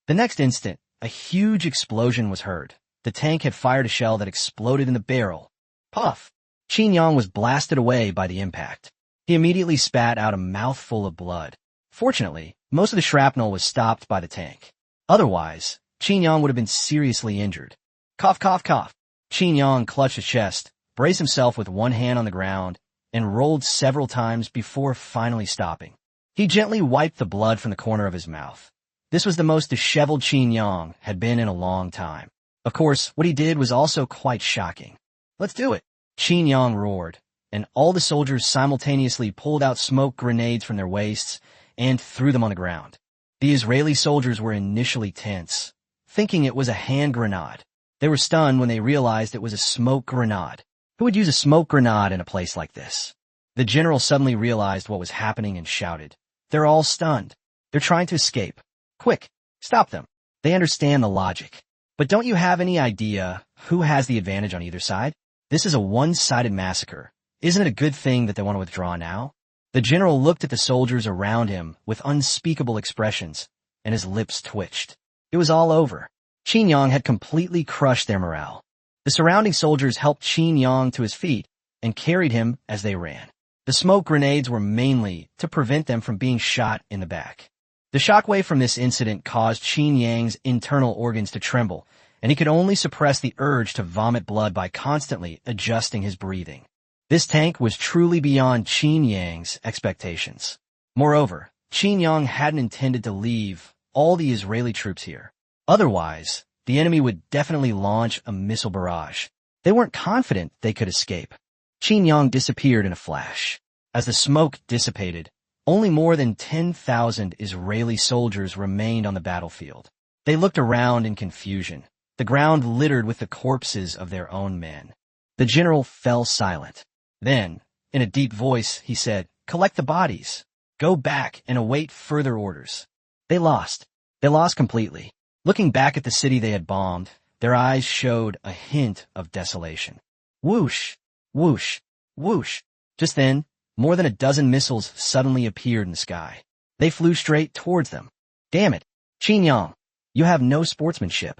The next instant, a huge explosion was heard. The tank had fired a shell that exploded in the barrel. Puff! Qin Yang was blasted away by the impact. He immediately spat out a mouthful of blood. Fortunately, most of the shrapnel was stopped by the tank. Otherwise, Qin Yang would have been seriously injured. Cough, cough, cough. Qin Yang clutched his chest, braced himself with one hand on the ground, and rolled several times before finally stopping. He gently wiped the blood from the corner of his mouth. This was the most disheveled Qin Yang had been in a long time. Of course, what he did was also quite shocking. "Let's do it," Qin Yang roared, and all the soldiers simultaneously pulled out smoke grenades from their waists and threw them on the ground. The Israeli soldiers were initially tense, thinking it was a hand grenade. They were stunned when they realized it was a smoke grenade. Who would use a smoke grenade in a place like this? The general suddenly realized what was happening and shouted, "They're all stunned. They're trying to escape. Quick, stop them." They understand the logic. But don't you have any idea who has the advantage on either side? This is a one-sided massacre. Isn't it a good thing that they want to withdraw now? The general looked at the soldiers around him with unspeakable expressions, and his lips twitched. It was all over. Qin Yang had completely crushed their morale. The surrounding soldiers helped Qin Yang to his feet and carried him as they ran. The smoke grenades were mainly to prevent them from being shot in the back. The shockwave from this incident caused Qin Yang's internal organs to tremble, and he could only suppress the urge to vomit blood by constantly adjusting his breathing. This tank was truly beyond Qin Yang's expectations. Moreover, Qin Yang hadn't intended to leave all the Israeli troops here. Otherwise, the enemy would definitely launch a missile barrage. They weren't confident they could escape. Qin Yang disappeared in a flash. As the smoke dissipated, only more than 10,000 Israeli soldiers remained on the battlefield. They looked around in confusion, the ground littered with the corpses of their own men. The general fell silent. Then, in a deep voice, he said, "Collect the bodies. Go back and await further orders." They lost. They lost completely. Looking back at the city they had bombed, their eyes showed a hint of desolation. Whoosh, whoosh, whoosh. Just then, more than a dozen missiles suddenly appeared in the sky. They flew straight towards them. "Damn it, Qin Yang, you have no sportsmanship."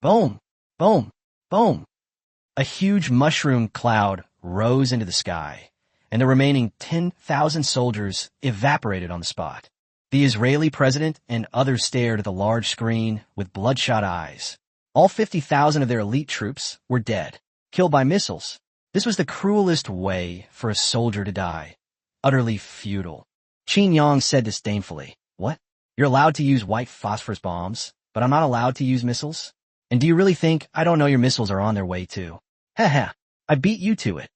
Boom, boom, boom. A huge mushroom cloud rose into the sky, and the remaining 10,000 soldiers evaporated on the spot. The Israeli president and others stared at the large screen with bloodshot eyes. All 50,000 of their elite troops were dead, killed by missiles. This was the cruelest way for a soldier to die. Utterly futile. Qin Yang said disdainfully, "What? You're allowed to use white phosphorus bombs, but I'm not allowed to use missiles? And do you really think I don't know your missiles are on their way too? Ha, I beat you to it."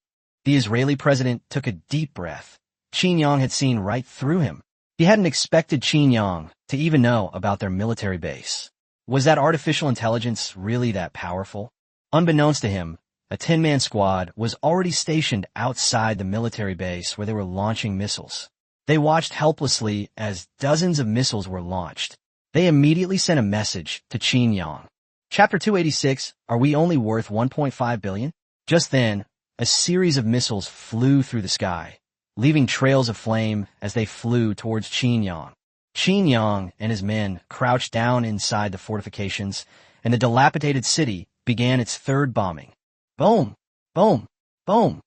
The Israeli president took a deep breath. Qin Yang had seen right through him. He hadn't expected Qin Yang to even know about their military base. Was that artificial intelligence really that powerful? Unbeknownst to him, a 10-man squad was already stationed outside the military base where they were launching missiles. They watched helplessly as dozens of missiles were launched. They immediately sent a message to Qin Yang. Chapter 286, Are We Only Worth 1.5 billion? Just then, a series of missiles flew through the sky, leaving trails of flame as they flew towards Qin Yang. Qin Yang and his men crouched down inside the fortifications, and the dilapidated city began its third bombing. Boom, boom, boom.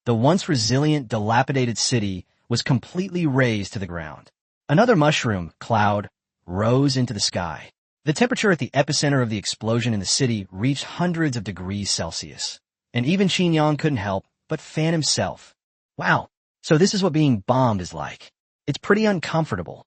The once resilient, dilapidated city was completely razed to the ground. Another mushroom cloud rose into the sky. The temperature at the epicenter of the explosion in the city reached hundreds of degrees Celsius, and even Qin Yang couldn't help but fan himself. Wow, so this is what being bombed is like. It's pretty uncomfortable.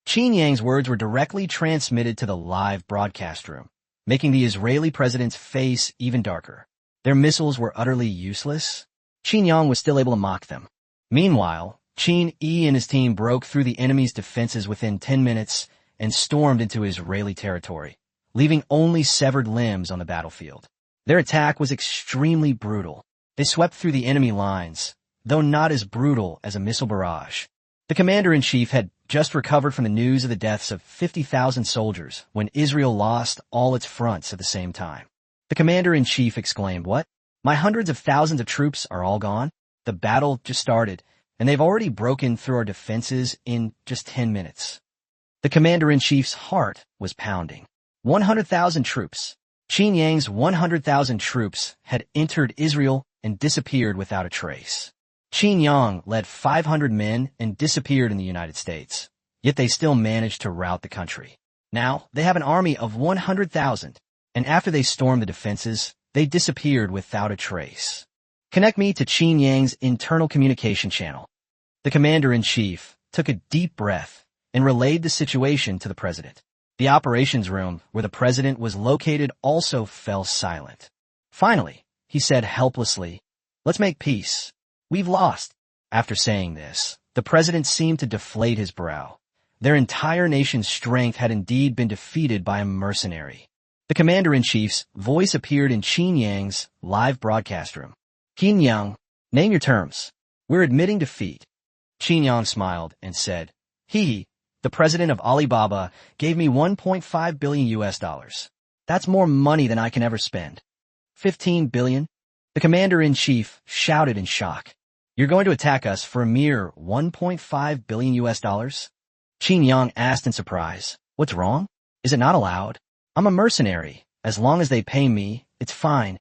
Qin Yang's words were directly transmitted to the live broadcast room, making the Israeli president's face even darker. Their missiles were utterly useless. Qin Yang was still able to mock them. Meanwhile, Qin Yi and his team broke through the enemy's defenses within 10 minutes and stormed into Israeli territory, leaving only severed limbs on the battlefield. Their attack was extremely brutal. They swept through the enemy lines, though not as brutal as a missile barrage. The commander-in-chief had just recovered from the news of the deaths of 50,000 soldiers when Israel lost all its fronts at the same time. The commander-in-chief exclaimed, "What? My hundreds of thousands of troops are all gone? The battle just started, and they've already broken through our defenses in just 10 minutes. The commander-in-chief's heart was pounding. 100,000 troops. Qin Yang's 100,000 troops had entered Israel and disappeared without a trace. Qin Yang led 500 men and disappeared in the United States, yet they still managed to rout the country. Now, they have an army of 100,000, and after they stormed the defenses, they disappeared without a trace. Connect me to Qin Yang's internal communication channel. The commander-in-chief took a deep breath and relayed the situation to the president. The operations room where the president was located also fell silent. Finally, he said helplessly, "Let's make peace. We've lost." After saying this, the president seemed to deflate his brow. Their entire nation's strength had indeed been defeated by a mercenary. The commander-in-chief's voice appeared in Qin Yang's live broadcast room. "Qin Yang, name your terms. We're admitting defeat." Qin Yang smiled and said, The president of Alibaba gave me 1.5 billion US dollars. That's more money than I can ever spend." 15 billion? The commander-in-chief shouted in shock. "You're going to attack us for a mere 1.5 billion US dollars? Qin Yang asked in surprise. "What's wrong? Is it not allowed? I'm a mercenary. As long as they pay me, it's fine."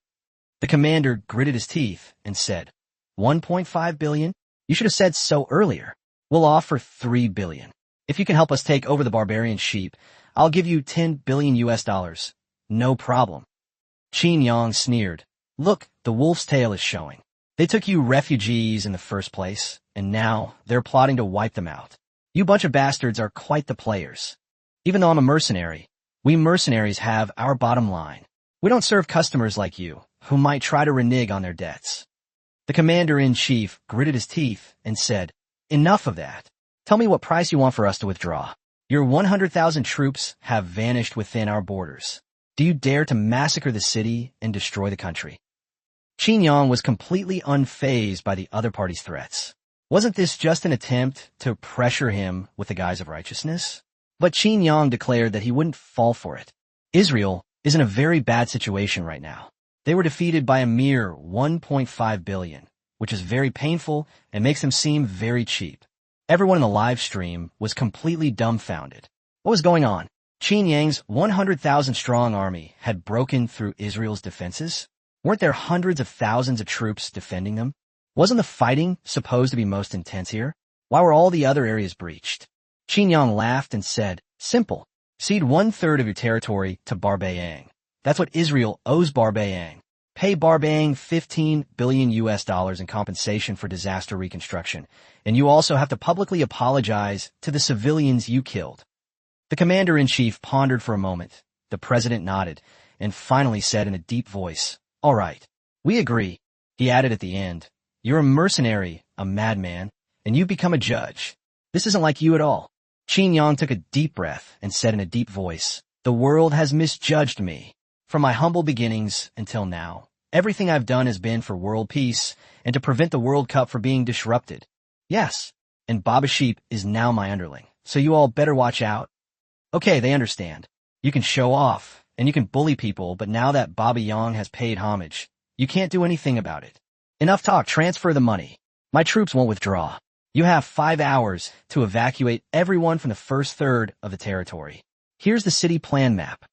The commander gritted his teeth and said, 1.5 billion? You should have said so earlier. We'll offer 3 billion. If you can help us take over the barbarian sheep, I'll give you 10 billion US dollars. No problem. Qin Yang sneered. "Look, the wolf's tail is showing. They took you refugees in the first place, and now they're plotting to wipe them out. You bunch of bastards are quite the players. Even though I'm a mercenary, we mercenaries have our bottom line. We don't serve customers like you, who might try to renege on their debts." The commander-in-chief gritted his teeth and said, "Enough of that. Tell me what price you want for us to withdraw. Your 100,000 troops have vanished within our borders. Do you dare to massacre the city and destroy the country?" Qin Yang was completely unfazed by the other party's threats. Wasn't this just an attempt to pressure him with the guise of righteousness? But Qin Yang declared that he wouldn't fall for it. Israel is in a very bad situation right now. They were defeated by a mere 1.5 billion, which is very painful and makes them seem very cheap. Everyone in the live stream was completely dumbfounded. What was going on? Qin Yang's 100,000-strong army had broken through Israel's defenses? Weren't there hundreds of thousands of troops defending them? Wasn't the fighting supposed to be most intense here? Why were all the other areas breached? Qin Yang laughed and said, "Simple. Cede 1/3 of your territory to Barbayang. That's what Israel owes Barbayang. Pay Barbayang 15 billion US dollars in compensation for disaster reconstruction, and you also have to publicly apologize to the civilians you killed." The commander-in-chief pondered for a moment. The president nodded and finally said in a deep voice, "All right, we agree." He added at the end, "You're a mercenary, a madman, and you've become a judge. This isn't like you at all." Qin Yang took a deep breath and said in a deep voice, "The world has misjudged me. From my humble beginnings until now, everything I've done has been for world peace and to prevent the World Cup from being disrupted. Yes, and Baba Sheep is now my underling, so you all better watch out." Okay, they understand. You can show off, and you can bully people, but now that Baba Yang has paid homage, you can't do anything about it. Enough talk, transfer the money. My troops won't withdraw. You have 5 hours to evacuate everyone from the first third of the territory. Here's the city plan map.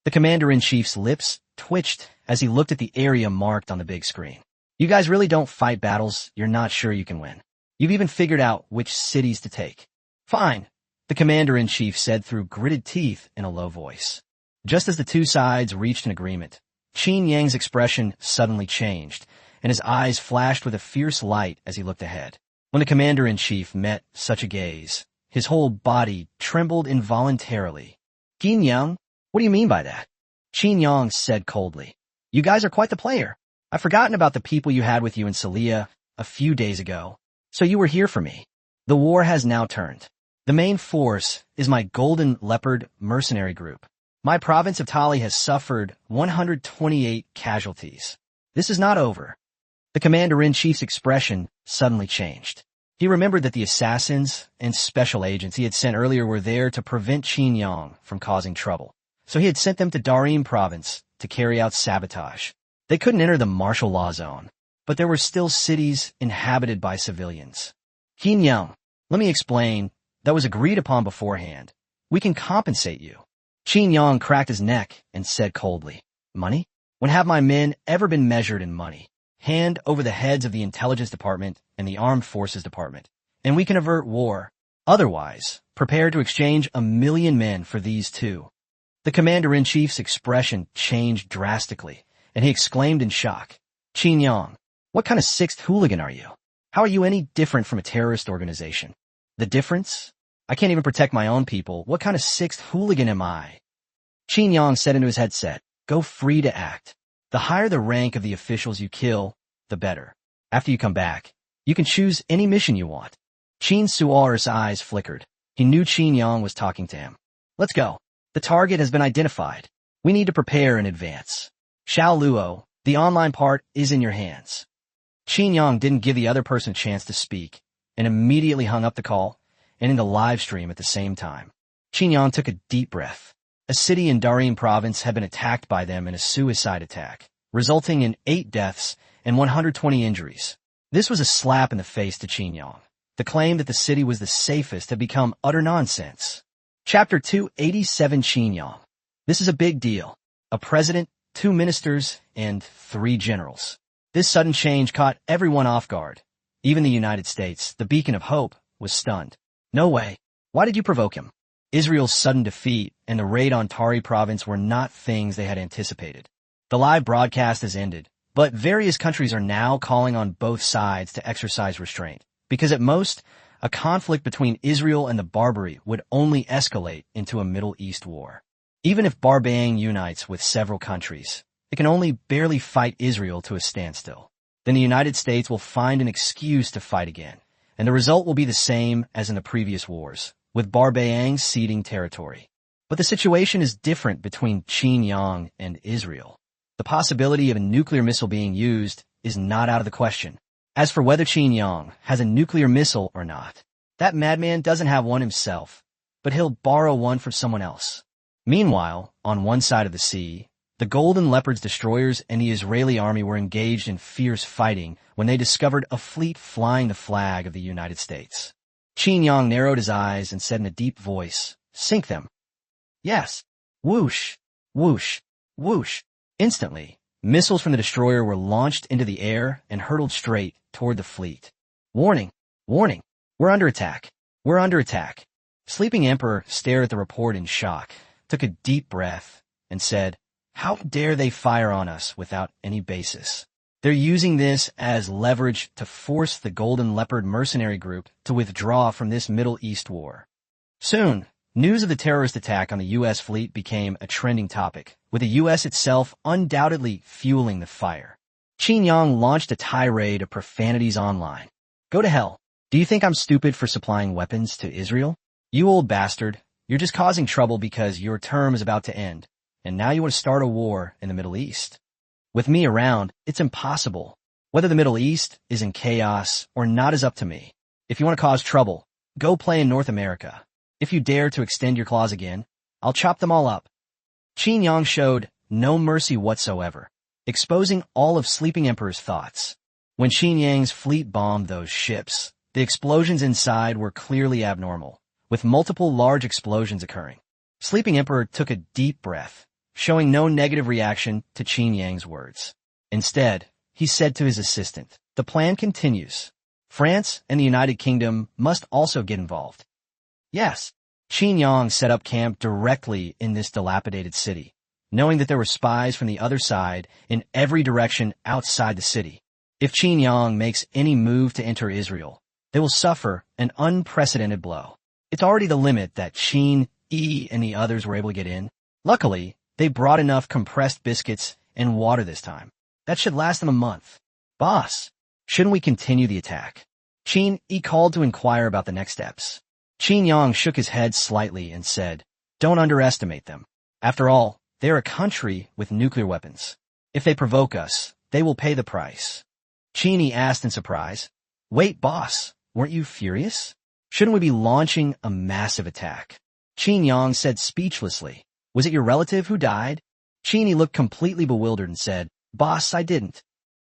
The commander-in-chief's lips twitched as he looked at the area marked on the big screen. You guys really don't fight battles you're not sure you can win. You've even figured out which cities to take. Fine, the commander-in-chief said through gritted teeth in a low voice. Just as the two sides reached an agreement, Qin Yang's expression suddenly changed, and his eyes flashed with a fierce light as he looked ahead. When the commander-in-chief met such a gaze, his whole body trembled involuntarily. "Qin Yang? What do you mean by that?" Qin Yang said coldly. "You guys are quite the player. I've forgotten about the people you had with you in Celia a few days ago. So you were here for me. The war has now turned. The main force is my Golden Leopard mercenary group. My province of Tali has suffered 128 casualties. This is not over." The commander-in-chief's expression suddenly changed. He remembered that the assassins and special agents he had sent earlier were there to prevent Qin Yang from causing trouble. So he had sent them to Darim province to carry out sabotage. They couldn't enter the martial law zone, but there were still cities inhabited by civilians. "Qin Yang, let me explain. That was agreed upon beforehand. We can compensate you." Qin Yang cracked his neck and said coldly, "Money? When have my men ever been measured in money? Hand over the heads of the intelligence department and the armed forces department, and we can avert war. Otherwise, prepare to exchange 1,000,000 men for these two." The commander-in-chief's expression changed drastically, and he exclaimed in shock, "Qin Yang, What kind of sixth hooligan are you? How are you any different from a terrorist organization? The difference? I can't even protect my own people. What kind of sixth hooligan am I? Qin Yang said into his headset, go free to act. The higher the rank of the officials you kill, the better. After you come back, you can choose any mission you want. Qin Suar's eyes flickered. He knew Qin Yang was talking to him. Let's go. The target has been identified. We need to prepare in advance. Xiao Luo, the online part is in your hands. Qin Yang didn't give the other person a chance to speak and immediately hung up the call and in the live stream at the same time. Qin Yang took a deep breath. A city in Darin province had been attacked by them in a suicide attack, resulting in 8 deaths and 120 injuries. This was a slap in the face to Qin Yang. The claim that the city was the safest had become utter nonsense. Chapter 287 Qin Yang. This is a big deal. A president, 2 ministers, and 3 generals. This sudden change caught everyone off guard. Even the United States, the beacon of hope, was stunned. No way. Why did you provoke him? Israel's sudden defeat and the raid on Tari province were not things they had anticipated. The live broadcast has ended, but various countries are now calling on both sides to exercise restraint, because at most, a conflict between Israel and the Barbary would only escalate into a Middle East war. Even if Bahrain unites with several countries, it can only barely fight Israel to a standstill. Then the United States will find an excuse to fight again, and the result will be the same as in the previous wars, with Bahrain ceding territory. But the situation is different between Qin Yang and Israel. The possibility of a nuclear missile being used is not out of the question. As for whether Qin Yang has a nuclear missile or not, that madman doesn't have one himself, but he'll borrow one from someone else. Meanwhile, on one side of the sea, the Golden Leopard's destroyers and the Israeli army were engaged in fierce fighting when they discovered a fleet flying the flag of the United States. Qin Yang narrowed his eyes and said in a deep voice, "Sink them." Yes. Whoosh, whoosh, whoosh. Instantly, missiles from the destroyer were launched into the air and hurtled straight toward the fleet. Warning, warning, we're under attack. We're under attack. Sleeping Emperor stared at the report in shock, took a deep breath, and said, how dare they fire on us without any basis? They're using this as leverage to force the Golden Leopard mercenary group to withdraw from this Middle East war. Soon, news of the terrorist attack on the U.S. fleet became a trending topic, with the U.S. itself undoubtedly fueling the fire. Qin Yang launched a tirade of profanities online. Go to hell. Do you think I'm stupid for supplying weapons to Israel? You old bastard, you're just causing trouble because your term is about to end, and now you want to start a war in the Middle East. With me around, it's impossible. Whether the Middle East is in chaos or not is up to me. If you want to cause trouble, go play in North America. If you dare to extend your claws again, I'll chop them all up. Qin Yang showed no mercy whatsoever, exposing all of Sleeping Emperor's thoughts. When Qin Yang's fleet bombed those ships, the explosions inside were clearly abnormal, with multiple large explosions occurring. Sleeping Emperor took a deep breath, showing no negative reaction to Qin Yang's words. Instead, he said to his assistant, the plan continues. France and the United Kingdom must also get involved. Yes, Qin Yang set up camp directly in this dilapidated city, knowing that there were spies from the other side in every direction outside the city. If Qin Yang makes any move to enter Israel, they will suffer an unprecedented blow. It's already the limit that Qin Yi and the others were able to get in. Luckily, they brought enough compressed biscuits and water this time. That should last them a month. Boss, shouldn't we continue the attack? Qin Yi called to inquire about the next steps. Qin Yang shook his head slightly and said, don't underestimate them. After all, they're a country with nuclear weapons. If they provoke us, they will pay the price. Qin Yi asked in surprise, wait, boss, weren't you furious? Shouldn't we be launching a massive attack? Qin Yang said speechlessly, was it your relative who died? Qin Yi looked completely bewildered and said, boss, I didn't.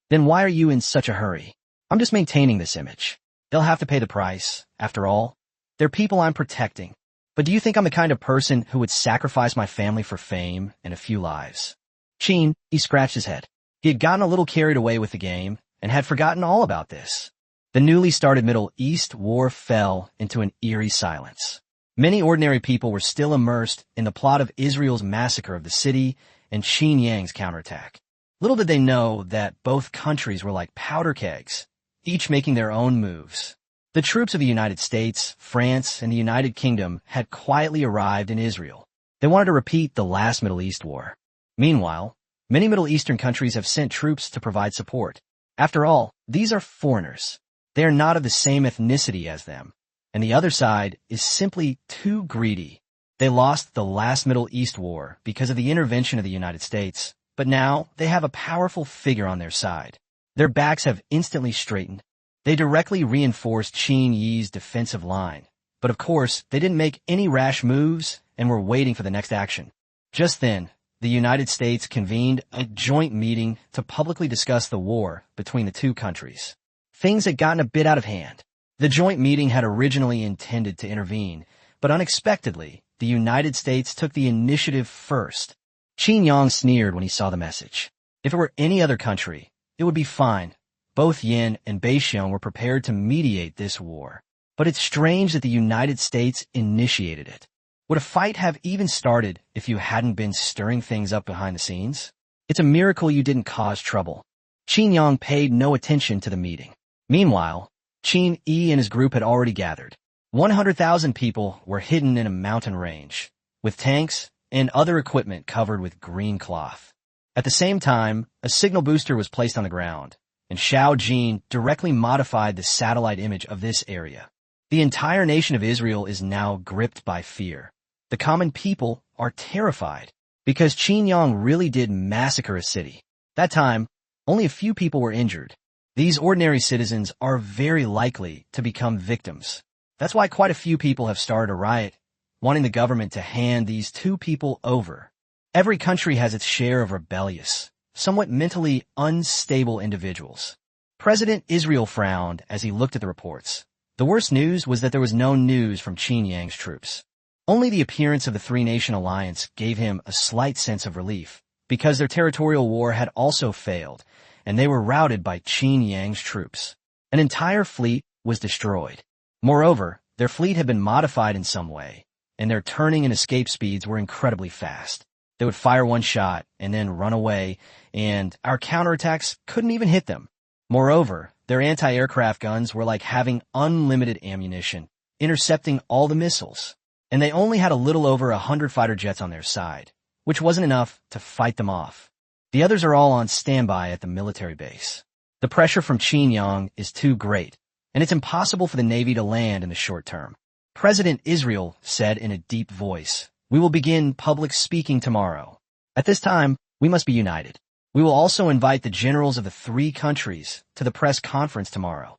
Then why are you in such a hurry? I'm just maintaining this image. They'll have to pay the price. After all, they're people I'm protecting. But do you think I'm the kind of person who would sacrifice my family for fame and a few lives? Qin Yi scratched his head. He had gotten a little carried away with the game and had forgotten all about this. The newly started Middle East war fell into an eerie silence. Many ordinary people were still immersed in the plot of Israel's massacre of the city and Qin Yang's counterattack. Little did they know that both countries were like powder kegs, each making their own moves. The troops of the United States, France, and the United Kingdom had quietly arrived in Israel. They wanted to repeat the last Middle East war. Meanwhile, many Middle Eastern countries have sent troops to provide support. After all, these are foreigners. They are not of the same ethnicity as them, and the other side is simply too greedy. They lost the last Middle East war because of the intervention of the United States, but now they have a powerful figure on their side. Their backs have instantly straightened. They directly reinforced Qin Yi's defensive line, but of course, they didn't make any rash moves and were waiting for the next action. Just then, the United States convened a joint meeting to publicly discuss the war between the two countries. Things had gotten a bit out of hand. The joint meeting had originally intended to intervene, but unexpectedly, the United States took the initiative first. Qin Yang sneered when he saw the message. If it were any other country, it would be fine. Both Yin and Beixiong were prepared to mediate this war. But it's strange that the United States initiated it. Would a fight have even started if you hadn't been stirring things up behind the scenes? It's a miracle you didn't cause trouble. Qin Yang paid no attention to the meeting. Meanwhile, Qin Yi and his group had already gathered. 100,000 people were hidden in a mountain range, with tanks and other equipment covered with green cloth. At the same time, a signal booster was placed on the ground, and Xiao Jin directly modified the satellite image of this area. The entire nation of Israel is now gripped by fear. The common people are terrified because Qin Yang really did massacre a city. That time, only a few people were injured. These ordinary citizens are very likely to become victims. That's why quite a few people have started a riot, wanting the government to hand these two people over. Every country has its share of rebellious, somewhat mentally unstable individuals. President Israel frowned as he looked at the reports. The worst news was that there was no news from Qin Yang's troops. Only the appearance of the three-nation alliance gave him a slight sense of relief, because their territorial war had also failed, and they were routed by Qin Yang's troops. An entire fleet was destroyed. Moreover, their fleet had been modified in some way, and their turning and escape speeds were incredibly fast. They would fire one shot and then run away, and our counterattacks couldn't even hit them. Moreover, their anti-aircraft guns were like having unlimited ammunition, intercepting all the missiles. And they only had a little over 100 fighter jets on their side, which wasn't enough to fight them off. The others are all on standby at the military base. The pressure from Qin Yang is too great, and it's impossible for the Navy to land in the short term. President Israel said in a deep voice, "We will begin public speaking tomorrow. At this time, we must be united. We will also invite the generals of the three countries to the press conference tomorrow."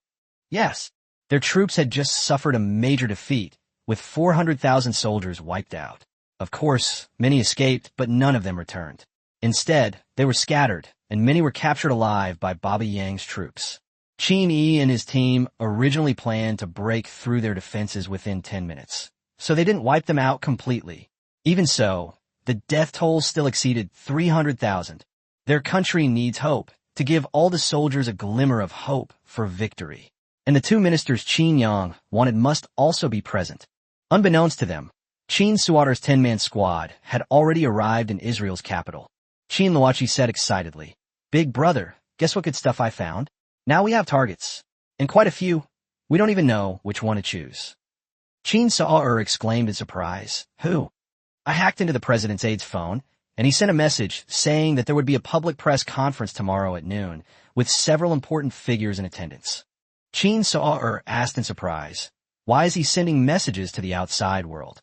Yes, their troops had just suffered a major defeat, with 400,000 soldiers wiped out. Of course, many escaped, but none of them returned. Instead, they were scattered, and many were captured alive by Baba Yang's troops. Qin Yi and his team originally planned to break through their defenses within 10 minutes, so they didn't wipe them out completely. Even so, the death toll still exceeded 300,000. Their country needs hope, to give all the soldiers a glimmer of hope for victory. And the two ministers Qin Yang wanted must also be present. Unbeknownst to them, Qin Suwadar's 10-man squad had already arrived in Israel's capital. Qin Luachi said excitedly, "Big brother, guess what good stuff I found? Now we have targets. And quite a few. We don't even know which one to choose." Qin Suwar exclaimed in surprise, "Who?" "I hacked into the president's aide's phone, and he sent a message saying that there would be a public press conference tomorrow at noon, with several important figures in attendance." Qin Suwar asked in surprise, "Why is he sending messages to the outside world?"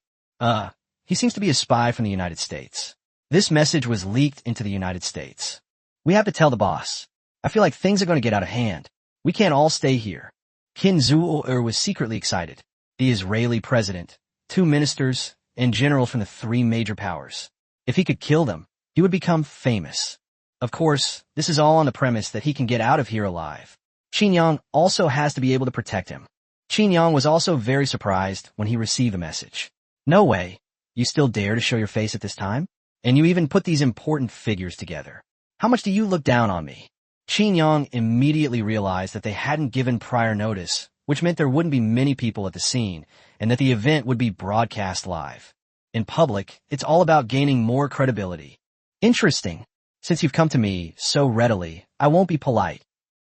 He seems to be a spy from the United States. This message was leaked into the United States. We have to tell the boss. I feel like things are going to get out of hand. We can't all stay here." Qin Suwar was secretly excited. The Israeli president, two ministers, and generals from the three major powers. If he could kill them, he would become famous. Of course, this is all on the premise that he can get out of here alive. Qin Yang also has to be able to protect him. Qin Yang was also very surprised when he received the message. "No way. You still dare to show your face at this time? And you even put these important figures together. How much do you look down on me?" Qin Yang immediately realized that they hadn't given prior notice, which meant there wouldn't be many people at the scene, and that the event would be broadcast live. In public, it's all about gaining more credibility. "Interesting. Since you've come to me so readily, I won't be polite.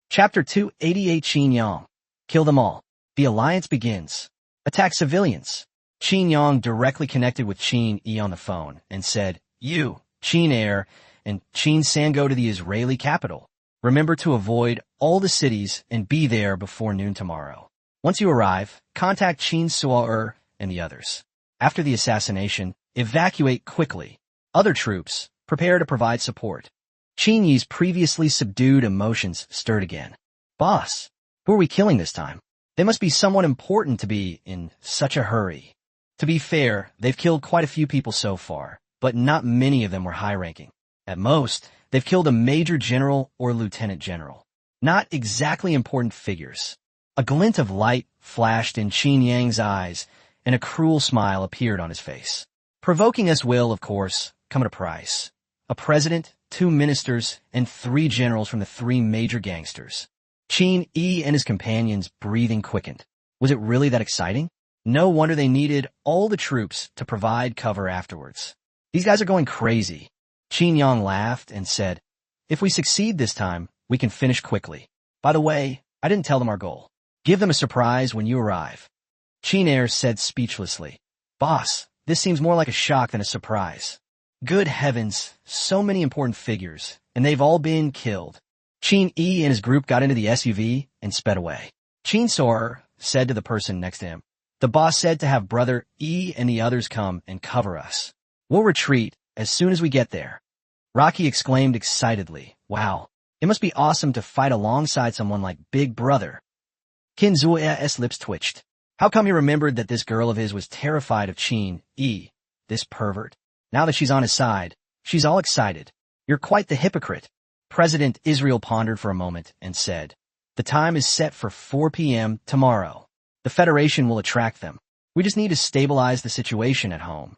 Chapter 288 Qin Yang. Kill them all. The alliance begins. Attack civilians. Qin Yang directly connected with Qin Yi on the phone and said, "You, Qin Air, and Qin San go to the Israeli capital. Remember to avoid all the cities and be there before noon tomorrow. Once you arrive, contact Qin Suo and the others. After the assassination, evacuate quickly. Other troops, prepare to provide support." Qin Yi's previously subdued emotions stirred again. "Boss, who are we killing this time? They must be someone important to be in such a hurry." To be fair, they've killed quite a few people so far, but not many of them were high-ranking. At most, they've killed a major general or lieutenant general. Not exactly important figures. A glint of light flashed in Qin Yang's eyes, and a cruel smile appeared on his face. Provoking us will, of course, come at a price. A president, 2 ministers, and 3 generals from the 3 major gangsters. Qin Yi and his companions' breathing quickened. Was it really that exciting? No wonder they needed all the troops to provide cover afterwards. These guys are going crazy. Qin Yang laughed and said, "If we succeed this time, we can finish quickly. By the way, I didn't tell them our goal. Give them a surprise when you arrive." Qin Air said speechlessly, "Boss, this seems more like a shock than a surprise." Good heavens, so many important figures, and they've all been killed. Qin Yi and his group got into the SUV and sped away. Qin Sor said to the person next to him, "The boss said to have brother Yi and the others come and cover us. We'll retreat as soon as we get there." Rocky exclaimed excitedly, "Wow, it must be awesome to fight alongside someone like Big Brother." Qin Zuo's lips twitched. How come he remembered that this girl of his was terrified of Qin Yi, this pervert? Now that she's on his side, she's all excited. "You're quite the hypocrite." President Israel pondered for a moment and said, "The time is set for 4 p.m. tomorrow. The Federation will attract them. We just need to stabilize the situation at home."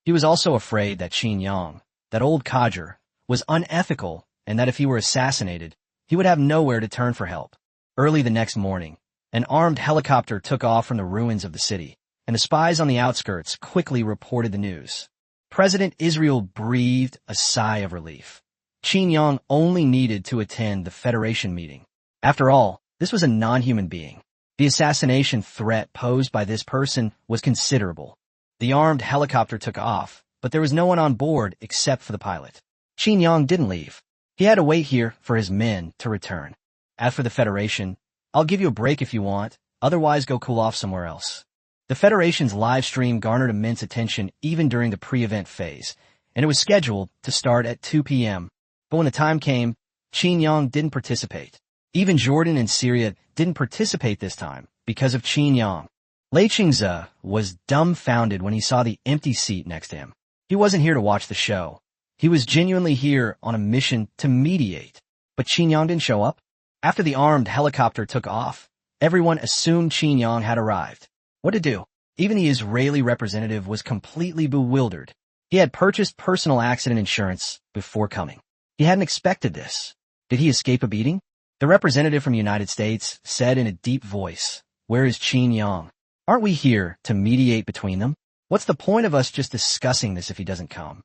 He was also afraid that Qin Yang, that old codger, was unethical and that if he were assassinated, he would have nowhere to turn for help. Early the next morning, an armed helicopter took off from the ruins of the city, and the spies on the outskirts quickly reported the news. President Israel breathed a sigh of relief. Qin Yang only needed to attend the Federation meeting. After all, this was a non-human being. The assassination threat posed by this person was considerable. The armed helicopter took off, but there was no one on board except for the pilot. Qin Yang didn't leave. He had to wait here for his men to return. As for the Federation, "I'll give you a break if you want, otherwise go cool off somewhere else." The Federation's live stream garnered immense attention even during the pre-event phase, and it was scheduled to start at 2 p.m. But when the time came, Qin Yang didn't participate. Even Jordan and Syria didn't participate this time because of Qin Yang. Lei Qingze was dumbfounded when he saw the empty seat next to him. He wasn't here to watch the show. He was genuinely here on a mission to mediate. But Qin Yang didn't show up. After the armed helicopter took off, everyone assumed Qin Yang had arrived. What to do? Even the Israeli representative was completely bewildered. He had purchased personal accident insurance before coming. He hadn't expected this. Did he escape a beating? The representative from the United States said in a deep voice, "Where is Qin Yang? Aren't we here to mediate between them? What's the point of us just discussing this if he doesn't come?"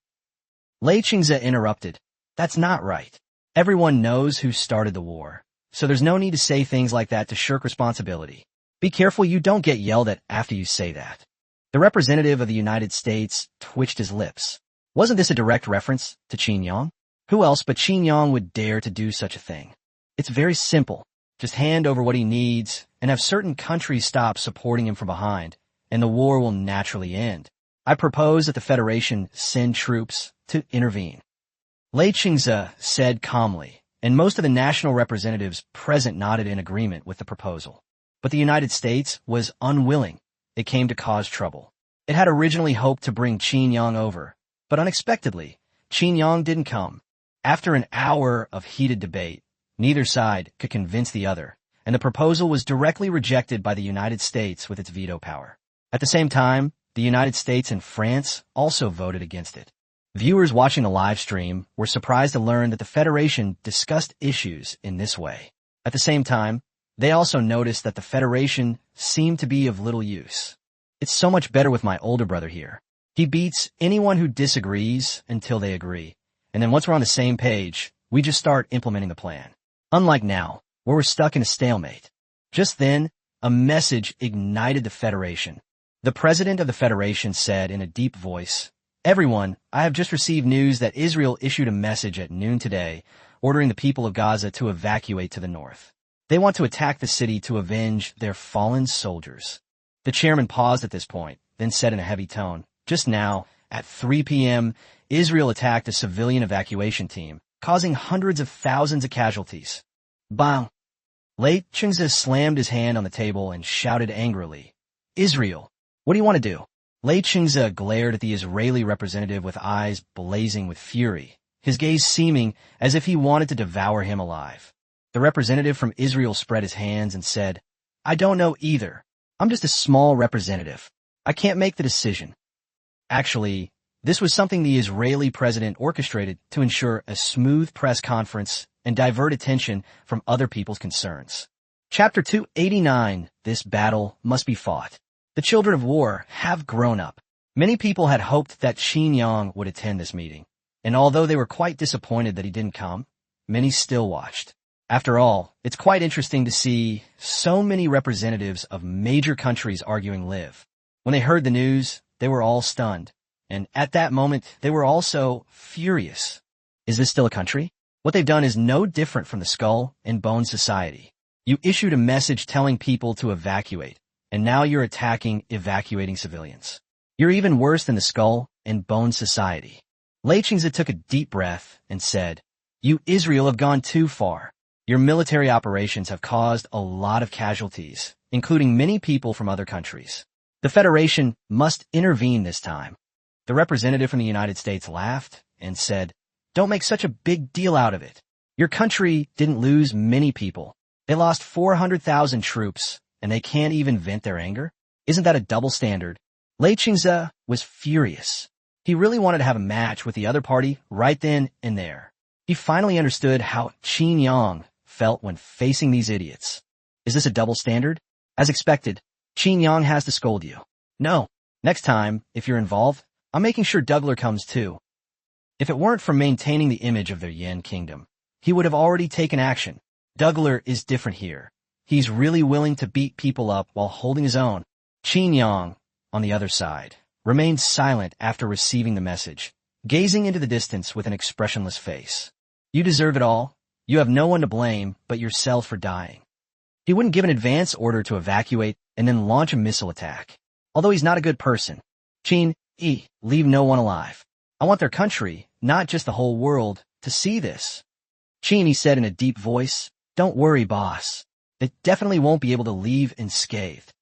Lei Qingze interrupted, "That's not right. Everyone knows who started the war, so there's no need to say things like that to shirk responsibility. Be careful you don't get yelled at after you say that." The representative of the United States twitched his lips. Wasn't this a direct reference to Qin Yang? Who else but Qin Yang would dare to do such a thing? It's very simple. Just hand over what he needs and have certain countries stop supporting him from behind, and the war will naturally end. I propose that the Federation send troops to intervene. Lei Qingze said calmly, and most of the national representatives present nodded in agreement with the proposal. But the United States was unwilling. It came to cause trouble. It had originally hoped to bring Qin Yang over, but unexpectedly, Qin Yang didn't come. After an hour of heated debate, neither side could convince the other, and the proposal was directly rejected by the United States with its veto power. At the same time, the United States and France also voted against it. Viewers watching the live stream were surprised to learn that the Federation discussed issues in this way. At the same time, they also noticed that the Federation seemed to be of little use. "It's so much better with my older brother here. He beats anyone who disagrees until they agree, and then once we're on the same page, we just start implementing the plan. Unlike now, where we're stuck in a stalemate. Just then, a message ignited the Federation. The president of the Federation said in a deep voice, "Everyone, I have just received news that Israel issued a message at noon today, ordering the people of Gaza to evacuate to the north. They want to attack the city to avenge their fallen soldiers." The chairman paused at this point, then said in a heavy tone, "Just now, at 3 p.m., Israel attacked a civilian evacuation team, causing hundreds of thousands of casualties." Bang! Lei Chingze slammed his hand on the table and shouted angrily, "Israel, what do you want to do?" Lei Chingze glared at the Israeli representative with eyes blazing with fury, his gaze seeming as if he wanted to devour him alive. The representative from Israel spread his hands and said, "I don't know either. I'm just a small representative. I can't make the decision." Actually, this was something the Israeli president orchestrated to ensure a smooth press conference and divert attention from other people's concerns. Chapter 289, This Battle Must Be Fought. The children of war have grown up. Many people had hoped that Qin Yang would attend this meeting, and although they were quite disappointed that he didn't come, many still watched. After all, it's quite interesting to see so many representatives of major countries arguing live. When they heard the news, they were all stunned, and at that moment, they were also furious. Is this still a country? What they've done is no different from the Skull and Bone Society. You issued a message telling people to evacuate, and now you're attacking evacuating civilians. You're even worse than the Skull and Bone Society. Lei Chingze took a deep breath and said, "You Israel have gone too far. Your military operations have caused a lot of casualties, including many people from other countries. The Federation must intervene this time." The representative from the United States laughed and said, "Don't make such a big deal out of it. Your country didn't lose many people. They lost 400,000 troops, and they can't even vent their anger? Isn't that a double standard?" Lei Chingze was furious. He really wanted to have a match with the other party right then and there. He finally understood how Qin Yang felt when facing these idiots. Is this a double standard? As expected, Qin Yang has to scold you. No, next time, if you're involved, I'm making sure Dougler comes too. If it weren't for maintaining the image of their Yen kingdom, he would have already taken action. Dougler is different here. He's really willing to beat people up while holding his own. Qin Yang, on the other side, remained silent after receiving the message, gazing into the distance with an expressionless face. You deserve it all. You have no one to blame but yourself for dying. He wouldn't give an advance order to evacuate and then launch a missile attack. Although he's not a good person. Qin, leave no one alive. I want their country, not just the whole world, to see this. Qin, he said in a deep voice, "Don't worry, boss. They definitely won't be able to leave unscathed."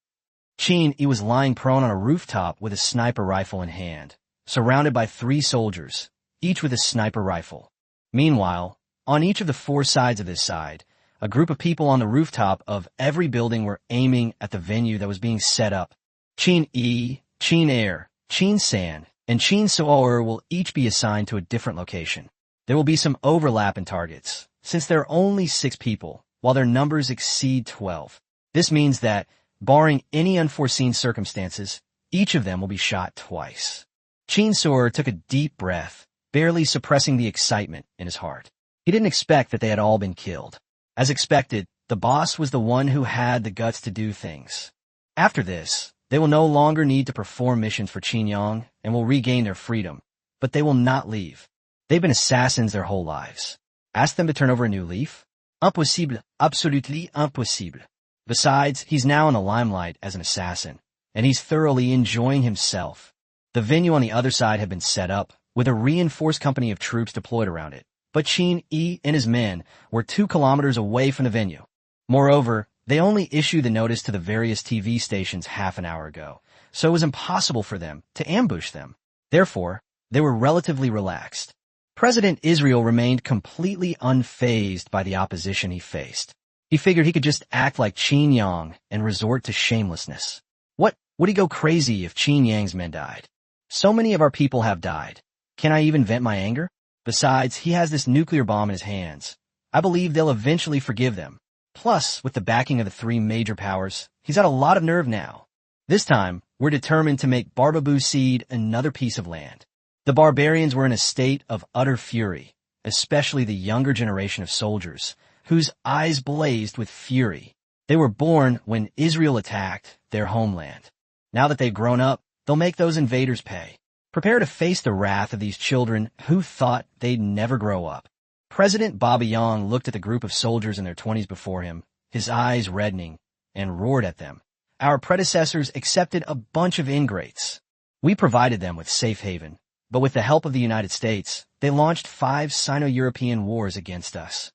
Qin, he was lying prone on a rooftop with a sniper rifle in hand, surrounded by 3 soldiers, each with a sniper rifle. Meanwhile, on each of the 4 sides of this side, a group of people on the rooftop of every building were aiming at the venue that was being set up. Qin E, Qin Air, Qin San, and Qin Soor will each be assigned to a different location. There will be some overlap in targets, since there are only 6 people, while their numbers exceed 12. This means that, barring any unforeseen circumstances, each of them will be shot twice. Qin Soor took a deep breath, barely suppressing the excitement in his heart. He didn't expect that they had all been killed. As expected, the boss was the one who had the guts to do things. After this, they will no longer need to perform missions for Qin Yang and will regain their freedom, but they will not leave. They've been assassins their whole lives. Ask them to turn over a new leaf? Impossible, absolutely impossible. Besides, he's now in the limelight as an assassin, and he's thoroughly enjoying himself. The venue on the other side had been set up, with a reinforced company of troops deployed around it, but Qin Yi and his men were 2 kilometers away from the venue. Moreover, they only issued the notice to the various TV stations half an hour ago, so it was impossible for them to ambush them. Therefore, they were relatively relaxed. President Israel remained completely unfazed by the opposition he faced. He figured he could just act like Qin Yang and resort to shamelessness. Would he go crazy if Qin Yang's men died? So many of our people have died. Can I even vent my anger? Besides, he has this nuclear bomb in his hands. I believe they'll eventually forgive them. Plus, with the backing of the 3 major powers, he's had a lot of nerve now. This time, we're determined to make Barbabu Seed another piece of land. The barbarians were in a state of utter fury, especially the younger generation of soldiers, whose eyes blazed with fury. They were born when Israel attacked their homeland. Now that they've grown up, they'll make those invaders pay. Prepare to face the wrath of these children who thought they'd never grow up. President Baba Yang looked at the group of soldiers in their 20s before him, his eyes reddening, and roared at them. Our predecessors accepted a bunch of ingrates. We provided them with safe haven, but with the help of the United States, they launched 5 Sino-European wars against us.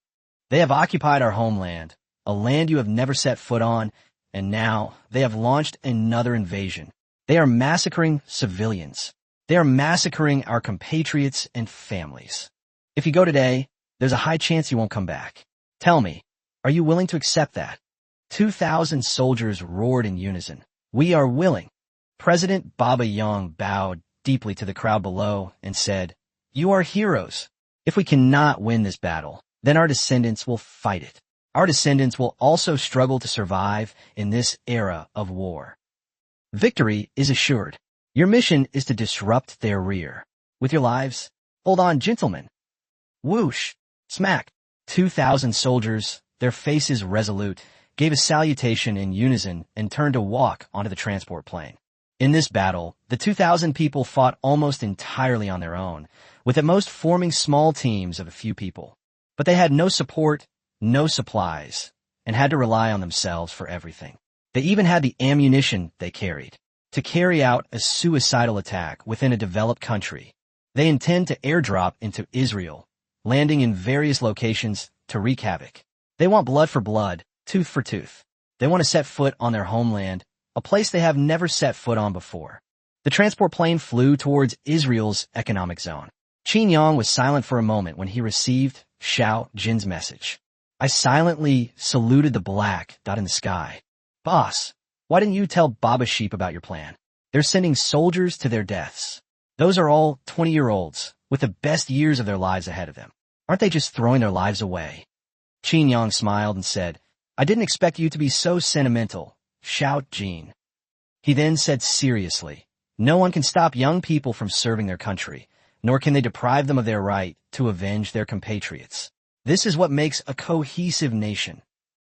They have occupied our homeland, a land you have never set foot on, and now they have launched another invasion. They are massacring civilians. They are massacring our compatriots and families. If you go today, there's a high chance you won't come back. Tell me, are you willing to accept that? 2,000 soldiers roared in unison. We are willing. President Baba Yang bowed deeply to the crowd below and said, "You are heroes. If we cannot win this battle, then our descendants will fight it. Our descendants will also struggle to survive in this era of war. Victory is assured. Your mission is to disrupt their rear. With your lives, hold on, gentlemen." Whoosh! Smack! 2,000 soldiers, their faces resolute, gave a salutation in unison and turned to walk onto the transport plane. In this battle, the 2,000 people fought almost entirely on their own, with at most forming small teams of a few people. But they had no support, no supplies, and had to rely on themselves for everything. They even had the ammunition they carried. To carry out a suicidal attack within a developed country, they intend to airdrop into Israel, landing in various locations to wreak havoc. They want blood for blood, tooth for tooth. They want to set foot on their homeland, a place they have never set foot on before. The transport plane flew towards Israel's economic zone. Qin Yang was silent for a moment when he received Xiao Jin's message. I silently saluted the black dot in the sky. Boss, why didn't you tell Baba Sheep about your plan? They're sending soldiers to their deaths. Those are all 20-year-olds with the best years of their lives ahead of them. Aren't they just throwing their lives away? Qin Yang smiled and said, I didn't expect you to be so sentimental, Xiao Jin. He then said seriously, no one can stop young people from serving their country, nor can they deprive them of their right to avenge their compatriots. This is what makes a cohesive nation.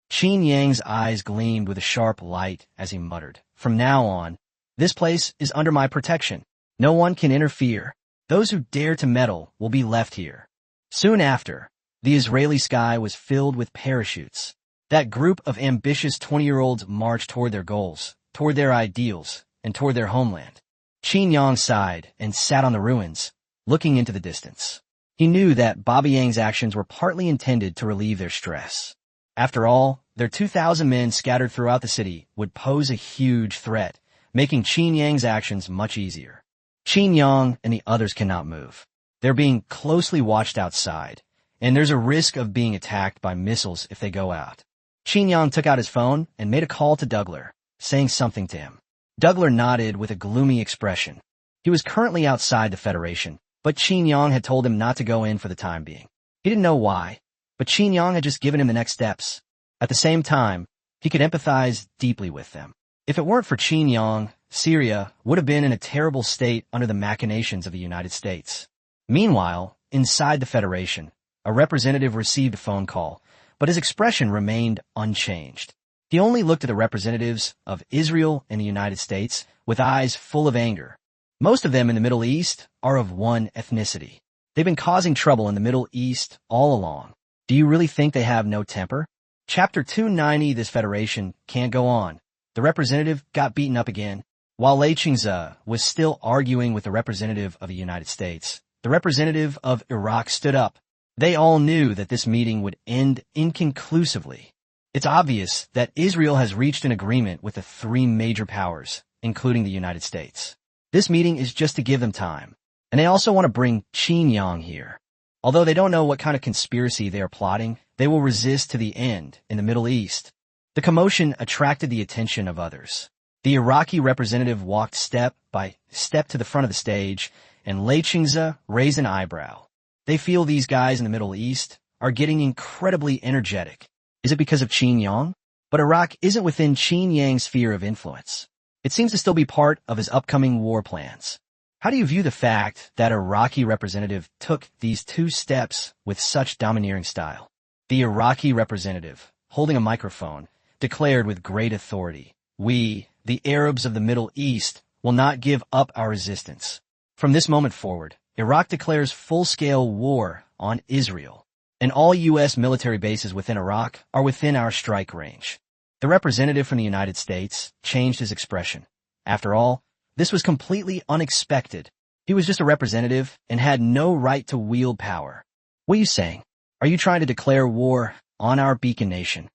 Qin Yang's eyes gleamed with a sharp light as he muttered, from now on, this place is under my protection. No one can interfere. Those who dare to meddle will be left here. Soon after, the Israeli sky was filled with parachutes. That group of ambitious 20-year-olds marched toward their goals, toward their ideals, and toward their homeland. Qin Yang sighed and sat on the ruins, looking into the distance. He knew that Baba Yang's actions were partly intended to relieve their stress. After all, their 2,000 men scattered throughout the city would pose a huge threat, making Qin Yang's actions much easier. Qin Yang and the others cannot move. They're being closely watched outside, and there's a risk of being attacked by missiles if they go out. Qin Yang took out his phone and made a call to Dougler, saying something to him. Dougler nodded with a gloomy expression. He was currently outside the Federation, but Qin Yang had told him not to go in for the time being. He didn't know why, but Qin Yang had just given him the next steps. At the same time, he could empathize deeply with them. If it weren't for Qin Yang, Syria would have been in a terrible state under the machinations of the United States. Meanwhile, inside the Federation, a representative received a phone call, but his expression remained unchanged. He only looked at the representatives of Israel and the United States with eyes full of anger. Most of them in the Middle East are of one ethnicity. They've been causing trouble in the Middle East all along. Do you really think they have no temper? Chapter 290, this Federation can't go on. The representative got beaten up again. While Lei Chingze was still arguing with the representative of the United States, the representative of Iraq stood up. They all knew that this meeting would end inconclusively. It's obvious that Israel has reached an agreement with the 3 major powers, including the United States. This meeting is just to give them time. And they also want to bring Qin Yang here. Although they don't know what kind of conspiracy they are plotting, they will resist to the end in the Middle East. The commotion attracted the attention of others. The Iraqi representative walked step by step to the front of the stage, and Lei Chingze raised an eyebrow. They feel these guys in the Middle East are getting incredibly energetic. Is it because of Qin Yang? But Iraq isn't within Qin Yang's sphere of influence. It seems to still be part of his upcoming war plans. How do you view the fact that a Iraqi representative took these 2 steps with such domineering style? The Iraqi representative, holding a microphone, declared with great authority, "We, the Arabs of the Middle East, will not give up our resistance." From this moment forward, Iraq declares full-scale war on Israel, and all U.S. military bases within Iraq are within our strike range. The representative from the United States changed his expression. After all, this was completely unexpected. He was just a representative and had no right to wield power. What are you saying? Are you trying to declare war on our beacon nation?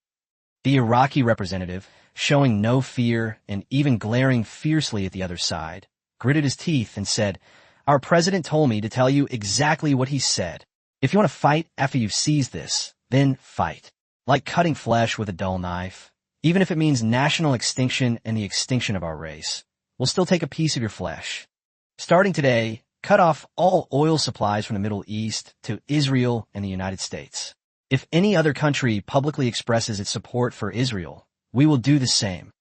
The Iraqi representative, showing no fear and even glaring fiercely at the other side, gritted his teeth and said, "Our president told me to tell you exactly what he said. If you want to fight after you've seized this, then fight. Like cutting flesh with a dull knife. Even if it means national extinction and the extinction of our race, we'll still take a piece of your flesh. Starting today, cut off all oil supplies from the Middle East to Israel and the United States. If any other country publicly expresses its support for Israel, we will do the same."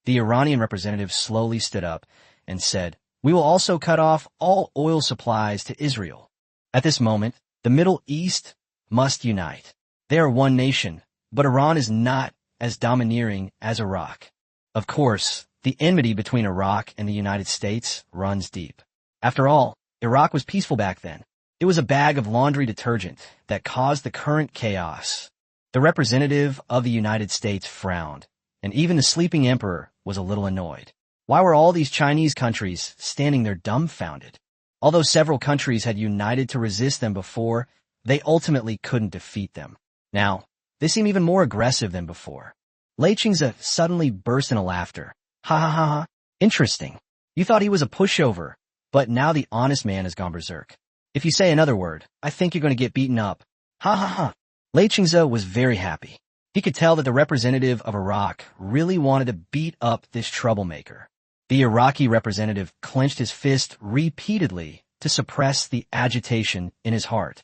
The Iranian representative slowly stood up and said, "We will also cut off all oil supplies to Israel." At this moment, the Middle East must unite. They are one nation, but Iran is not as domineering as Iraq. Of course, the enmity between Iraq and the United States runs deep. After all, Iraq was peaceful back then. It was a bag of laundry detergent that caused the current chaos. The representative of the United States frowned, and even the sleeping emperor was a little annoyed. Why were all these Chinese countries standing there dumbfounded? Although several countries had united to resist them before, they ultimately couldn't defeat them. Now, they seem even more aggressive than before. Lei Chingze suddenly burst into laughter. "Ha ha ha ha. Interesting. You thought he was a pushover, but now the honest man has gone berserk. If you say another word, I think you're going to get beaten up. Ha ha ha." Lei Chingze was very happy. He could tell that the representative of Iraq really wanted to beat up this troublemaker. The Iraqi representative clenched his fist repeatedly to suppress the agitation in his heart.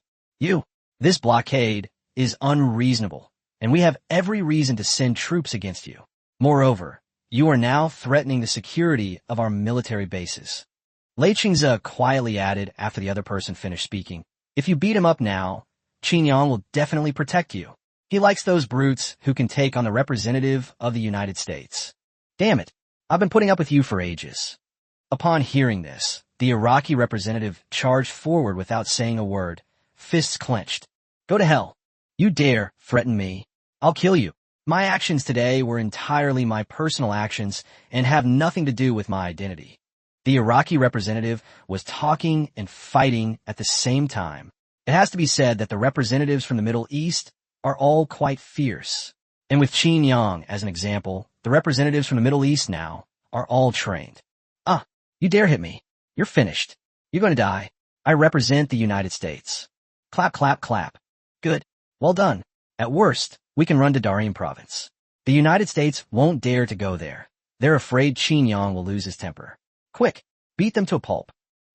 This blockade is unreasonable, and we have every reason to send troops against you. Moreover, you are now threatening the security of our military bases." Lei Chingze quietly added after the other person finished speaking, "If you beat him up now, Qin will definitely protect you. He likes those brutes who can take on the representative of the United States. Damn it, I've been putting up with you for ages." Upon hearing this, the Iraqi representative charged forward without saying a word, fists clenched. "Go to hell. You dare threaten me? I'll kill you. My actions today were entirely my personal actions and have nothing to do with my identity." The Iraqi representative was talking and fighting at the same time. It has to be said that the representatives from the Middle East are all quite fierce. And with Qin as an example, the representatives from the Middle East now are all trained. "Ah, you dare hit me. You're finished. You're going to die. I represent the United States." Clap, clap, clap. Good. Well done. At worst, we can run to Darien province. The United States won't dare to go there. They're afraid Qin will lose his temper. Quick, beat them to a pulp.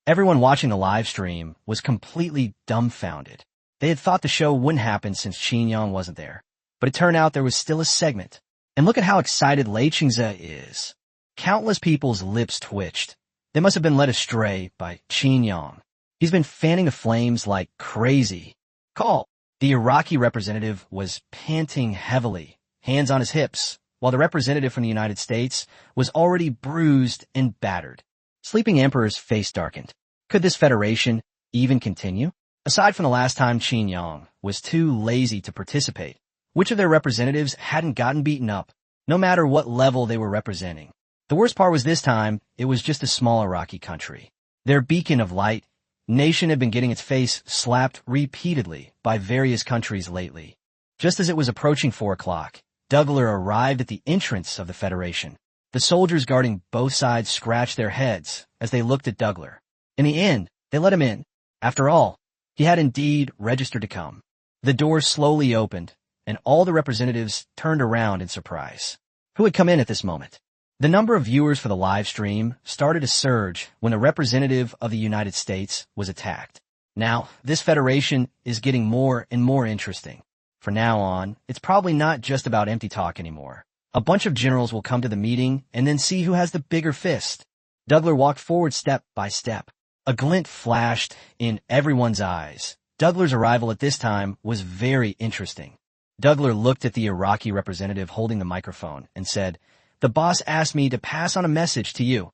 Everyone watching the live stream was completely dumbfounded. They had thought the show wouldn't happen since Qin wasn't there, but it turned out there was still a segment. And look at how excited Lei Chingze is. Countless people's lips twitched. They must have been led astray by Qin. He's been fanning the flames like crazy. Call. The Iraqi representative was panting heavily, hands on his hips, while the representative from the United States was already bruised and battered. Sleeping Emperor's face darkened. Could this federation even continue? Aside from the last time Qin was too lazy to participate, which of their representatives hadn't gotten beaten up, no matter what level they were representing? The worst part was this time, it was just a small Iraqi country. Their beacon of light nation had been getting its face slapped repeatedly by various countries lately. Just as it was approaching 4 o'clock, Douglas arrived at the entrance of the Federation. The soldiers guarding both sides scratched their heads as they looked at Douglas. In the end, they let him in. After all, he had indeed registered to come. The door slowly opened, and all the representatives turned around in surprise. Who had come in at this moment? The number of viewers for the live stream started to surge when the representative of the United States was attacked. Now, this federation is getting more and more interesting. From now on, it's probably not just about empty talk anymore. A bunch of generals will come to the meeting and then see who has the bigger fist. Douglas walked forward step by step. A glint flashed in everyone's eyes. Douglar's arrival at this time was very interesting. Douglar looked at the Iraqi representative holding the microphone and said, "The boss asked me to pass on a message to you.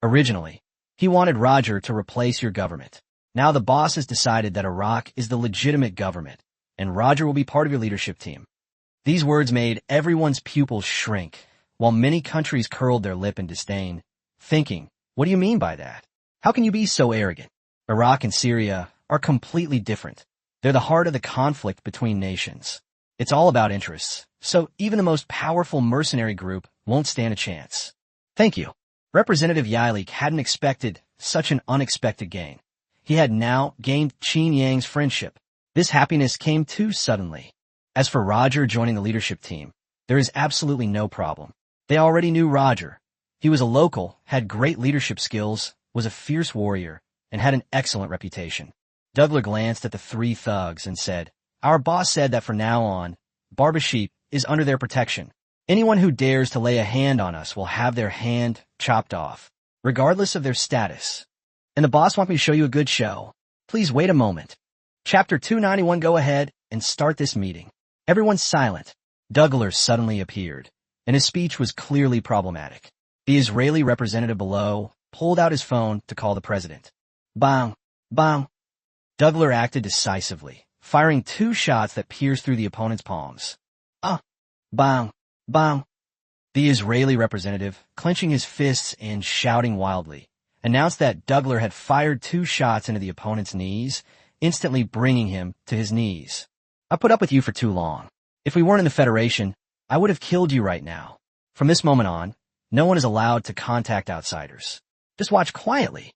Originally, he wanted Roger to replace your government. Now the boss has decided that Iraq is the legitimate government, and Roger will be part of your leadership team." These words made everyone's pupils shrink, while many countries curled their lip in disdain, thinking, "What do you mean by that? How can you be so arrogant?" Iraq and Syria are completely different. They're the heart of the conflict between nations. It's all about interests, so even the most powerful mercenary group won't stand a chance. Thank you. Representative Yilik hadn't expected such an unexpected gain. He had now gained Qin Yang's friendship. This happiness came too suddenly. As for Roger joining the leadership team, there is absolutely no problem. They already knew Roger. He was a local, had great leadership skills, was a fierce warrior, and had an excellent reputation. Douglar glanced at the three thugs and said, "Our boss said that from now on, Barbasheep is under their protection. Anyone who dares to lay a hand on us will have their hand chopped off, regardless of their status. And the boss wants me to show you a good show. Please wait a moment. Chapter 291, go ahead and start this meeting." Everyone's silent. Douglar suddenly appeared, and his speech was clearly problematic. The Israeli representative below pulled out his phone to call the president. Bang! Bang! Douglar acted decisively, firing 2 shots that pierced through the opponent's palms. Bang! Bang! The Israeli representative, clenching his fists and shouting wildly, announced that Douglar had fired 2 shots into the opponent's knees, instantly bringing him to his knees. "I put up with you for too long. If we weren't in the Federation, I would have killed you right now. From this moment on, no one is allowed to contact outsiders. Just watch quietly.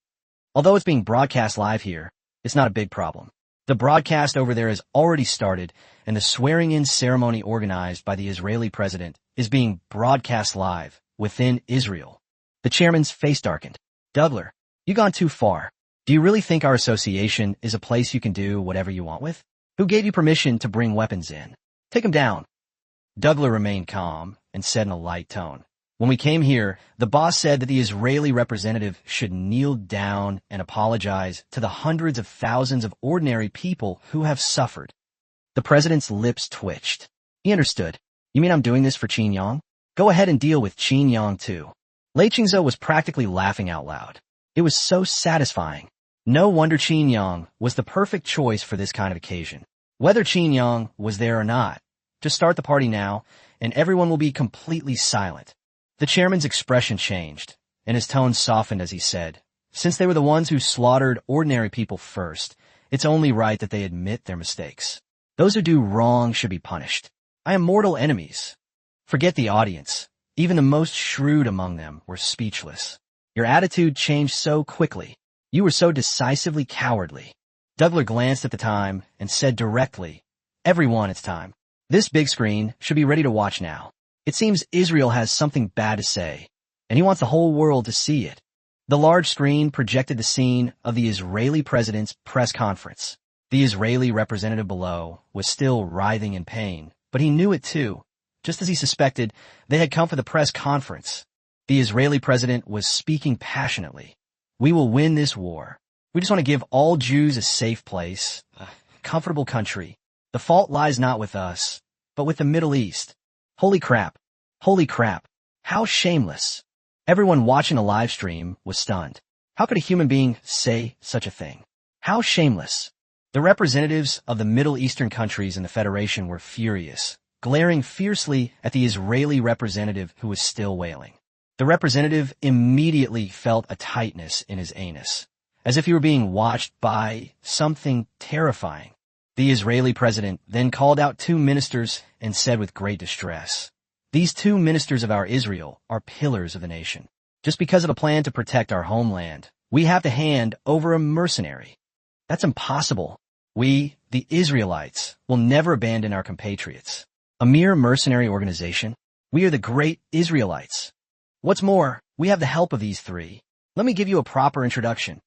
Although it's being broadcast live here, it's not a big problem. The broadcast over there has already started, and the swearing-in ceremony organized by the Israeli president is being broadcast live within Israel." The chairman's face darkened. "Douglar, you've gone too far. Do you really think our association is a place you can do whatever you want with? Who gave you permission to bring weapons in? Take them down." Douglar remained calm and said in a light tone, "When we came here, the boss said that the Israeli representative should kneel down and apologize to the hundreds of thousands of ordinary people who have suffered." The president's lips twitched. He understood. "You mean I'm doing this for Qin Yang? Go ahead and deal with Qin Yang too." Lei Qingzhou was practically laughing out loud. It was so satisfying. No wonder Qin Yang was the perfect choice for this kind of occasion. Whether Qin Yang was there or not, just start the party now, and everyone will be completely silent. The chairman's expression changed, and his tone softened as he said, "Since they were the ones who slaughtered ordinary people first, it's only right that they admit their mistakes. Those who do wrong should be punished. I am mortal enemies." Forget the audience. Even the most shrewd among them were speechless. Your attitude changed so quickly. You were so decisively cowardly. Douglar glanced at the time and said directly, "Everyone, it's time. This big screen should be ready to watch now. It seems Israel has something bad to say, and he wants the whole world to see it." The large screen projected the scene of the Israeli president's press conference. The Israeli representative below was still writhing in pain, but he knew it too. Just as he suspected, they had come for the press conference. The Israeli president was speaking passionately. "We will win this war. We just want to give all Jews a safe place, a comfortable country. The fault lies not with us, but with the Middle East." Holy crap. Holy crap. How shameless. Everyone watching the live stream was stunned. How could a human being say such a thing? How shameless. The representatives of the Middle Eastern countries in the Federation were furious, glaring fiercely at the Israeli representative who was still wailing. The representative immediately felt a tightness in his anus, as if he were being watched by something terrifying. The Israeli president then called out 2 ministers and said with great distress, "These 2 ministers of our Israel are pillars of the nation. Just because of a plan to protect our homeland, we have to hand over a mercenary. That's impossible. We, the Israelites, will never abandon our compatriots. A mere mercenary organization? We are the great Israelites. What's more, we have the help of these 3. Let me give you a proper introduction."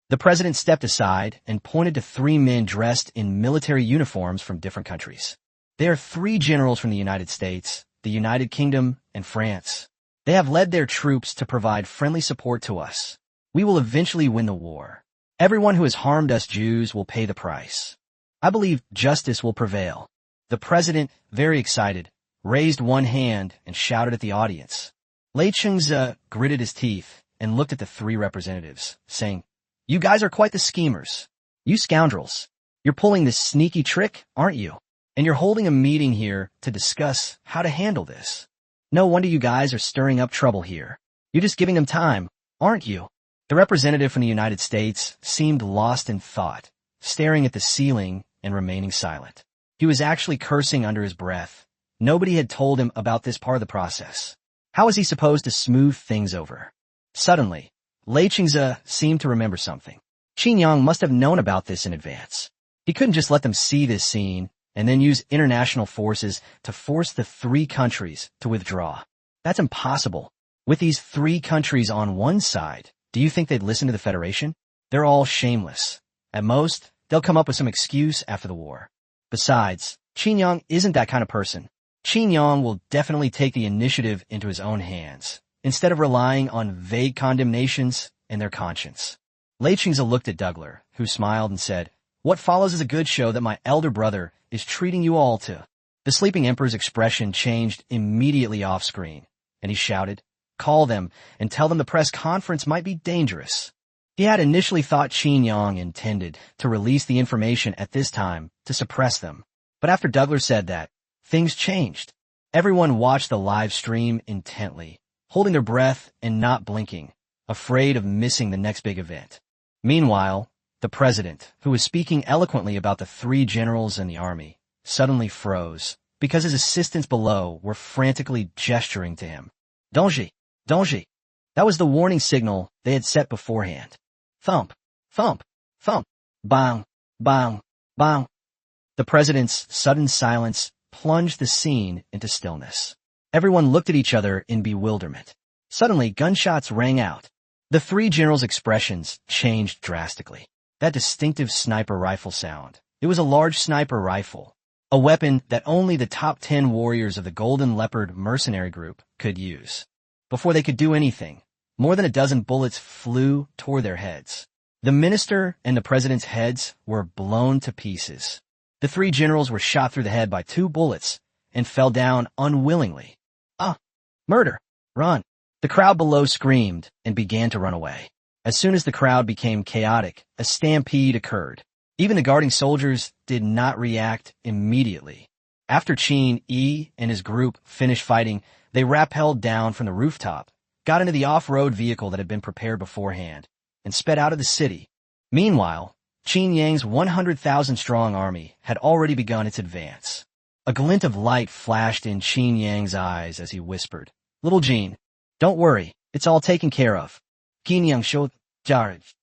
The president stepped aside and pointed to 3 men dressed in military uniforms from different countries. They are 3 generals from the United States, the United Kingdom, and France. They have led their troops to provide friendly support to us. We will eventually win the war. Everyone who has harmed us Jews will pay the price. I believe justice will prevail. The president, very excited, raised one hand and shouted at the audience. Lei Chengze gritted his teeth and looked at the three representatives, saying, "You guys are quite the schemers. You scoundrels. You're pulling this sneaky trick, aren't you? And you're holding a meeting here to discuss how to handle this. No wonder you guys are stirring up trouble here. You're just giving them time, aren't you?" The representative from the United States seemed lost in thought, staring at the ceiling and remaining silent. He was actually cursing under his breath. Nobody had told him about this part of the process. How was he supposed to smooth things over? Suddenly, Lei Chengze seemed to remember something. Qin Yang must have known about this in advance. He couldn't just let them see this scene and then use international forces to force the three countries to withdraw. That's impossible. With these three countries on one side, do you think they'd listen to the Federation? They're all shameless. At most, they'll come up with some excuse after the war. Besides, Qin Yang isn't that kind of person. Qin Yang will definitely take the initiative into his own hands, instead of relying on vague condemnations and their conscience. Lei Chengze looked at Douglas, who smiled and said, "What follows is a good show that my elder brother is treating you all to." The sleeping emperor's expression changed immediately off-screen, and he shouted, "Call them and tell them the press conference might be dangerous." He had initially thought Qin Yang intended to release the information at this time to suppress them. But after Douglas said that, things changed. Everyone watched the live stream intently, holding their breath and not blinking, afraid of missing the next big event. Meanwhile, the president, who was speaking eloquently about the three generals in the army, suddenly froze because his assistants below were frantically gesturing to him. Donji, Donji. That was the warning signal they had set beforehand. Thump, thump, thump, bang, bang, bang. The president's sudden silence plunged the scene into stillness. Everyone looked at each other in bewilderment. Suddenly, gunshots rang out. The three generals' expressions changed drastically. That distinctive sniper rifle sound. It was a large sniper rifle, a weapon that only the top 10 warriors of the Golden Leopard mercenary group could use. Before they could do anything, more than a dozen bullets flew toward their heads. The minister and the president's heads were blown to pieces. The three generals were shot through the head by 2 bullets and fell down unwillingly. "Ah! Murder! Run!" The crowd below screamed and began to run away. As soon as the crowd became chaotic, a stampede occurred. Even the guarding soldiers did not react immediately. After Qin Yi and his group finished fighting, they rappelled down from the rooftop, got into the off-road vehicle that had been prepared beforehand, and sped out of the city. Meanwhile, Qin Yang's 100,000-strong army had already begun its advance. A glint of light flashed in Qin Yang's eyes as he whispered, "Little Jean, don't worry, it's all taken care of." Qin Yang showed Jaraj.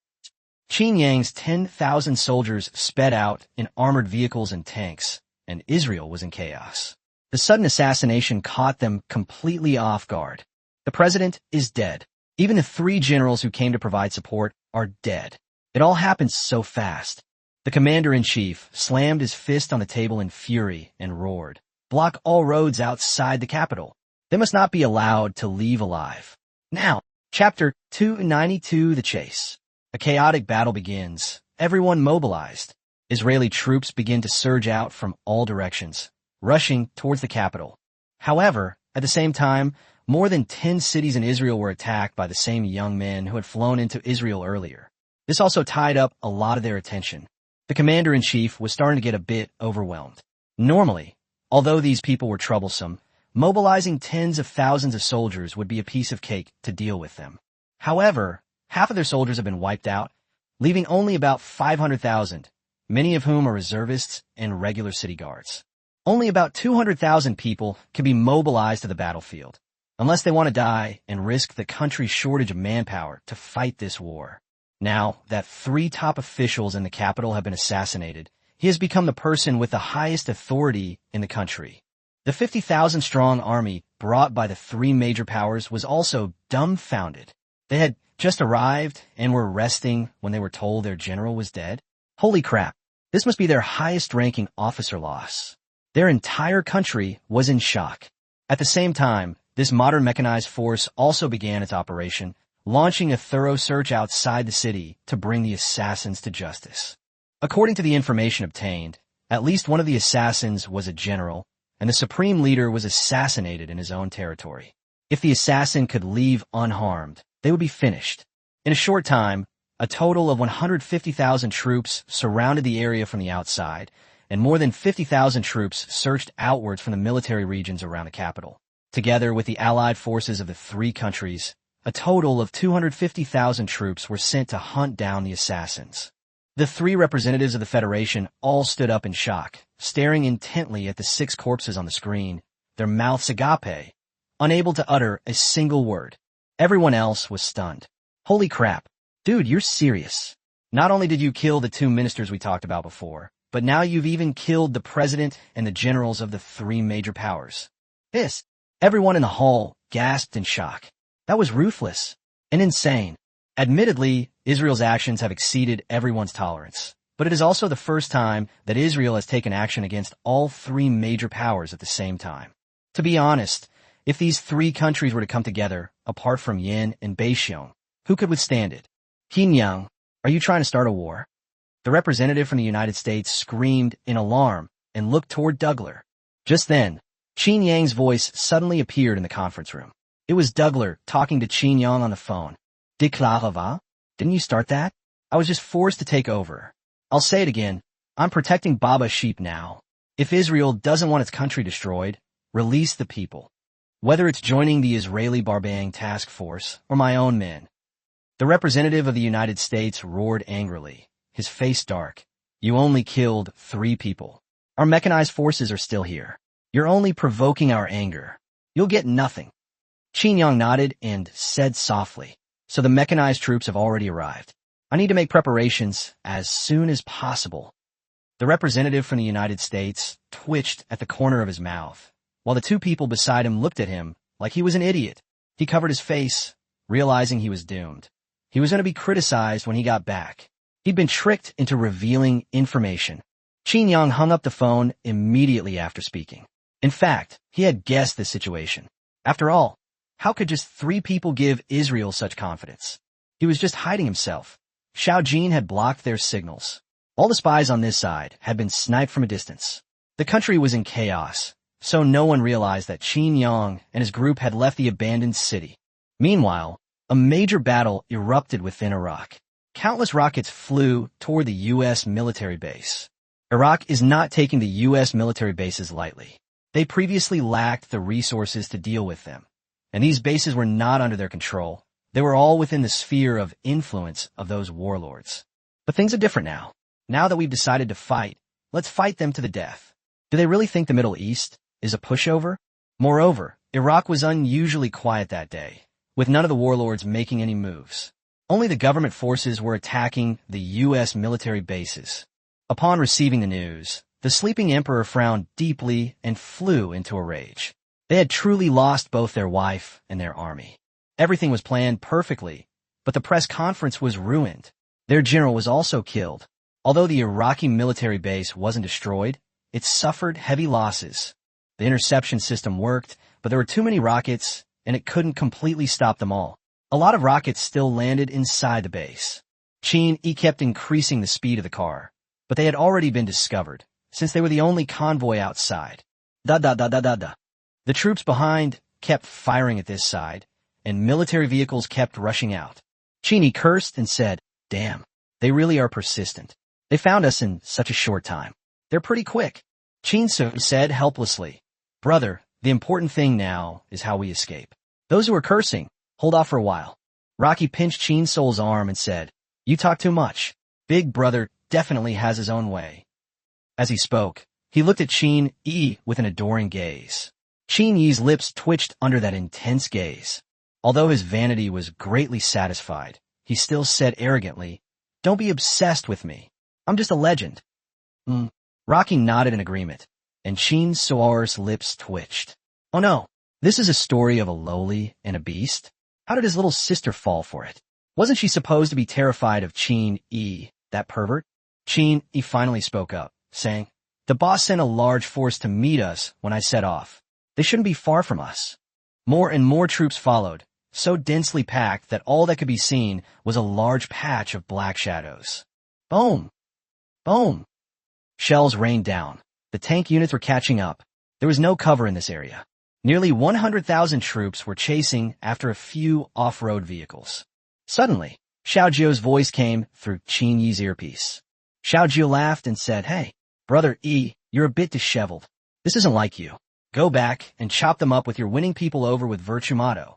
Qin Yang's 10,000 soldiers sped out in armored vehicles and tanks, and Israel was in chaos. The sudden assassination caught them completely off guard. The president is dead. Even the 3 generals who came to provide support are dead. It all happened so fast. The commander-in-chief slammed his fist on the table in fury and roared, "Block all roads outside the capital. They must not be allowed to leave alive." Now, Chapter 292, The Chase. A chaotic battle begins. Everyone mobilized. Israeli troops begin to surge out from all directions, rushing towards the capital. However, at the same time, more than 10 cities in Israel were attacked by the same young men who had flown into Israel earlier. This also tied up a lot of their attention. The commander-in-chief was starting to get a bit overwhelmed. Normally, although these people were troublesome, mobilizing tens of thousands of soldiers would be a piece of cake to deal with them. However, half of their soldiers have been wiped out, leaving only about 500,000, many of whom are reservists and regular city guards. Only about 200,000 people can be mobilized to the battlefield, unless they want to die and risk the country's shortage of manpower to fight this war. Now that 3 top officials in the capital have been assassinated, he has become the person with the highest authority in the country. The 50,000-strong army brought by the 3 major powers was also dumbfounded. They had just arrived and were resting when they were told their general was dead. Holy crap, this must be their highest-ranking officer loss. Their entire country was in shock. At the same time, this modern mechanized force also began its operation, launching a thorough search outside the city to bring the assassins to justice. According to the information obtained, at least one of the assassins was a general, and the supreme leader was assassinated in his own territory. If the assassin could leave unharmed, they would be finished. In a short time, a total of 150,000 troops surrounded the area from the outside, and more than 50,000 troops searched outwards from the military regions around the capital. Together with the allied forces of the three countries, a total of 250,000 troops were sent to hunt down the assassins. The three representatives of the Federation all stood up in shock, staring intently at the 6 corpses on the screen, their mouths agape, unable to utter a single word. Everyone else was stunned. Holy crap. Dude, you're serious. Not only did you kill the 2 ministers we talked about before, but now you've even killed the president and the generals of the 3 major powers. Everyone in the hall gasped in shock. That was ruthless and insane. Admittedly, Israel's actions have exceeded everyone's tolerance, but it is also the first time that Israel has taken action against all 3 major powers at the same time. To be honest, if these 3 countries were to come together, apart from Yin and Beishiong, who could withstand it? Qinyang, are you trying to start a war? The representative from the United States screamed in alarm and looked toward Douglas. Just then, Qin Yang's voice suddenly appeared in the conference room. It was Douglas talking to Qin Yang on the phone. Déclarava? Didn't you start that? I was just forced to take over. I'll say it again. I'm protecting Baba's sheep now. If Israel doesn't want its country destroyed, release the people. Whether it's joining the Israeli Barbang Task Force or my own men. The representative of the United States roared angrily, his face dark. You only killed 3 people. Our mechanized forces are still here. You're only provoking our anger. You'll get nothing. Qin Yang nodded and said softly, so the mechanized troops have already arrived. I need to make preparations as soon as possible. The representative from the United States twitched at the corner of his mouth, while the 2 people beside him looked at him like he was an idiot. He covered his face, realizing he was doomed. He was going to be criticized when he got back. He'd been tricked into revealing information. Qin Yang hung up the phone immediately after speaking. In fact, he had guessed the situation. After all, how could just 3 people give Israel such confidence? He was just hiding himself. Xiao Jin had blocked their signals. All the spies on this side had been sniped from a distance. The country was in chaos, so no one realized that Qin Yang and his group had left the abandoned city. Meanwhile, a major battle erupted within Iraq. Countless rockets flew toward the U.S. military base. Iraq is not taking the U.S. military bases lightly. They previously lacked the resources to deal with them, and these bases were not under their control. They were all within the sphere of influence of those warlords. But things are different now. Now that we've decided to fight, let's fight them to the death. Do they really think the Middle East is a pushover? Moreover, Iraq was unusually quiet that day, with none of the warlords making any moves. Only the government forces were attacking the U.S. military bases. Upon receiving the news, the sleeping emperor frowned deeply and flew into a rage. They had truly lost both their wife and their army. Everything was planned perfectly, but the press conference was ruined. Their general was also killed. Although the Iraqi military base wasn't destroyed, it suffered heavy losses. The interception system worked, but there were too many rockets, and it couldn't completely stop them all. A lot of rockets still landed inside the base. Qin Yi kept increasing the speed of the car, but they had already been discovered, since they were the only convoy outside. The troops behind kept firing at this side, and military vehicles kept rushing out. Qin Yi cursed and said, "Damn, they really are persistent. They found us in such a short time. They're pretty quick." Qin Su said helplessly, "Brother, the important thing now is how we escape. Those who are cursing, hold off for a while." Rocky pinched Qin Soul's arm and said, "You talk too much. Big brother definitely has his own way." As he spoke, he looked at Qin Yi with an adoring gaze. Qin Yi's lips twitched under that intense gaze. Although his vanity was greatly satisfied, he still said arrogantly, "Don't be obsessed with me. I'm just a legend." Rocky nodded in agreement, and Qin Soar's lips twitched. Oh no, this is a story of a lowly and a beast? How did his little sister fall for it? Wasn't she supposed to be terrified of Qin Yi, that pervert? Qin Yi finally spoke up, saying, "The boss sent a large force to meet us when I set off. They shouldn't be far from us." More and more troops followed, so densely packed that all that could be seen was a large patch of black shadows. Boom! Boom! Shells rained down. The tank units were catching up. There was no cover in this area. Nearly 100,000 troops were chasing after a few off-road vehicles. Suddenly, Xiao Jiu's voice came through Qin Yi's earpiece. Xiao Jiu laughed and said, "Hey, Brother Yi, you're a bit disheveled. This isn't like you. Go back and chop them up with your winning people over with virtue motto."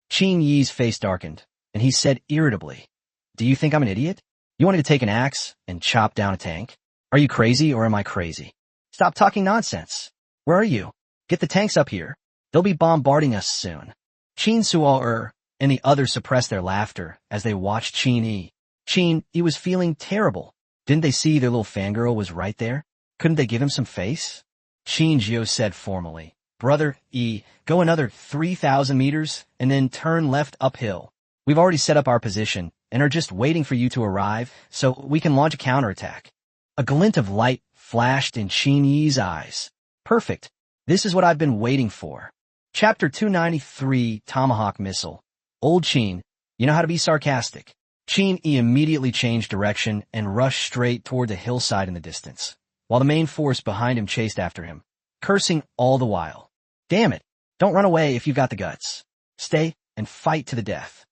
Qin Yi's face darkened, and he said irritably, "Do you think I'm an idiot? You want me to take an axe and chop down a tank? Are you crazy or am I crazy? Stop talking nonsense. Where are you? Get the tanks up here. They'll be bombarding us soon." Qin Suo and the others suppressed their laughter as they watched Qin Yi. Qin Yi was feeling terrible. Didn't they see their little fangirl was right there? Couldn't they give him some face? Qin Jiu said formally, "Brother Yi, go another 3,000 meters and then turn left uphill. We've already set up our position and are just waiting for you to arrive so we can launch a counterattack." A glint of light flashed in Qin Yi's eyes. "Perfect. This is what I've been waiting for." Chapter 293, Tomahawk Missile. Old Qin, you know how to be sarcastic. Qin Yi immediately changed direction and rushed straight toward the hillside in the distance, while the main force behind him chased after him, cursing all the while. "Damn it, don't run away if you've got the guts. Stay and fight to the death."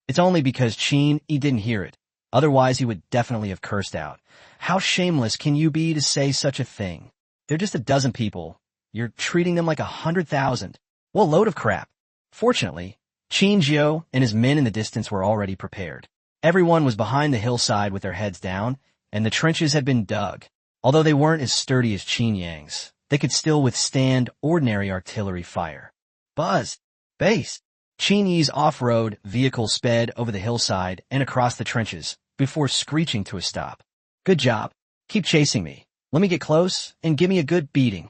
It's only because Qin Yi didn't hear it. Otherwise he would definitely have cursed out. "How shameless can you be to say such a thing? They're just a dozen people. You're treating them like 100,000. What a load of crap." Fortunately, Qin Jiu and his men in the distance were already prepared. Everyone was behind the hillside with their heads down, and the trenches had been dug. Although they weren't as sturdy as Qin Yang's, they could still withstand ordinary artillery fire. Buzz! Base! Qin Yi's off-road vehicle sped over the hillside and across the trenches before screeching to a stop. "Good job. Keep chasing me. Let me get close and give me a good beating."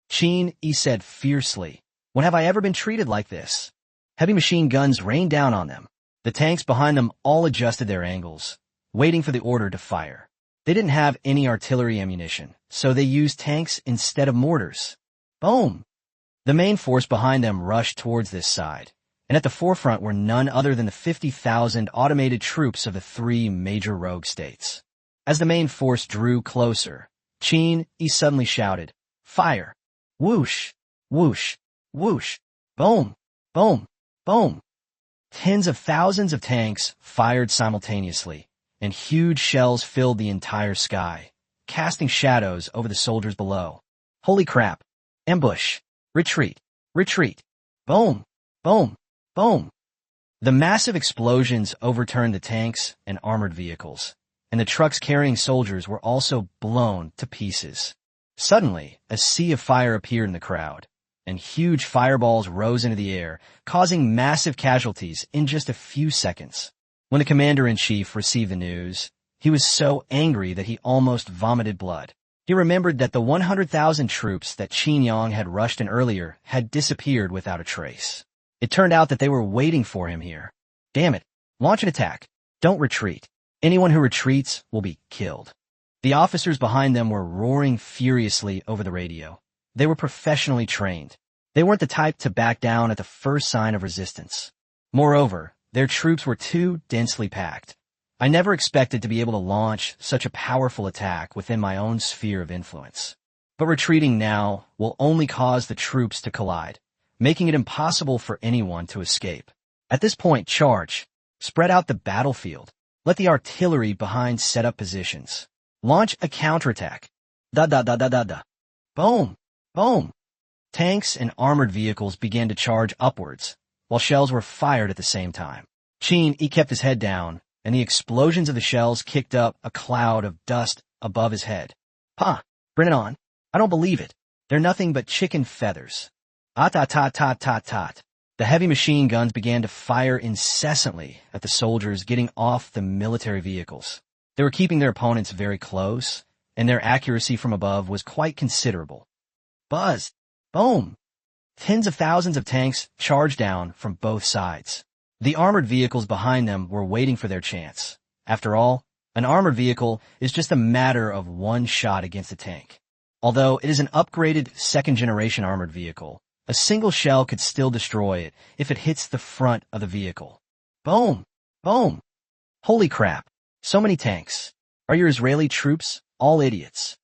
Qin Yi said fiercely, "When have I ever been treated like this?" Heavy machine guns rained down on them. The tanks behind them all adjusted their angles, waiting for the order to fire. They didn't have any artillery ammunition, so they used tanks instead of mortars. Boom! The main force behind them rushed towards this side, and at the forefront were none other than the 50,000 automated troops of the three major rogue states. As the main force drew closer, Qin Yi suddenly shouted, "Fire!" Whoosh! Whoosh! Whoosh! Boom! Boom! Boom! Tens of thousands of tanks fired simultaneously, and huge shells filled the entire sky, casting shadows over the soldiers below. Holy crap! Ambush! Retreat! Retreat! Boom! Boom! Boom! The massive explosions overturned the tanks and armored vehicles, and the trucks carrying soldiers were also blown to pieces. Suddenly, a sea of fire appeared in the crowd, and huge fireballs rose into the air, causing massive casualties in just a few seconds. When the commander-in-chief received the news, he was so angry that he almost vomited blood. He remembered that the 100,000 troops that Qin Yang had rushed in earlier had disappeared without a trace. It turned out that they were waiting for him here. "Damn it! Launch an attack! Don't retreat! Anyone who retreats will be killed." The officers behind them were roaring furiously over the radio. They were professionally trained. They weren't the type to back down at the first sign of resistance. Moreover, their troops were too densely packed. I never expected to be able to launch such a powerful attack within my own sphere of influence. But retreating now will only cause the troops to collide, making it impossible for anyone to escape. At this point, charge. Spread out the battlefield. Let the artillery behind set up positions. Launch a counterattack. Da-da-da-da-da-da. Boom! Boom! Tanks and armored vehicles began to charge upwards, while shells were fired at the same time. Qin Yi kept his head down, and the explosions of the shells kicked up a cloud of dust above his head. "Pa, bring it on. I don't believe it. They're nothing but chicken feathers." At-tat-tat-tat-tat-tat. The heavy machine guns began to fire incessantly at the soldiers getting off the military vehicles. They were keeping their opponents very close, and their accuracy from above was quite considerable. Buzz! Boom! Tens of thousands of tanks charged down from both sides. The armored vehicles behind them were waiting for their chance. After all, an armored vehicle is just a matter of one shot against a tank. Although it is an upgraded second-generation armored vehicle, A single shell could still destroy it if it hits the front of the vehicle. Boom! Boom! Holy crap! So many tanks. Are your Israeli troops all idiots?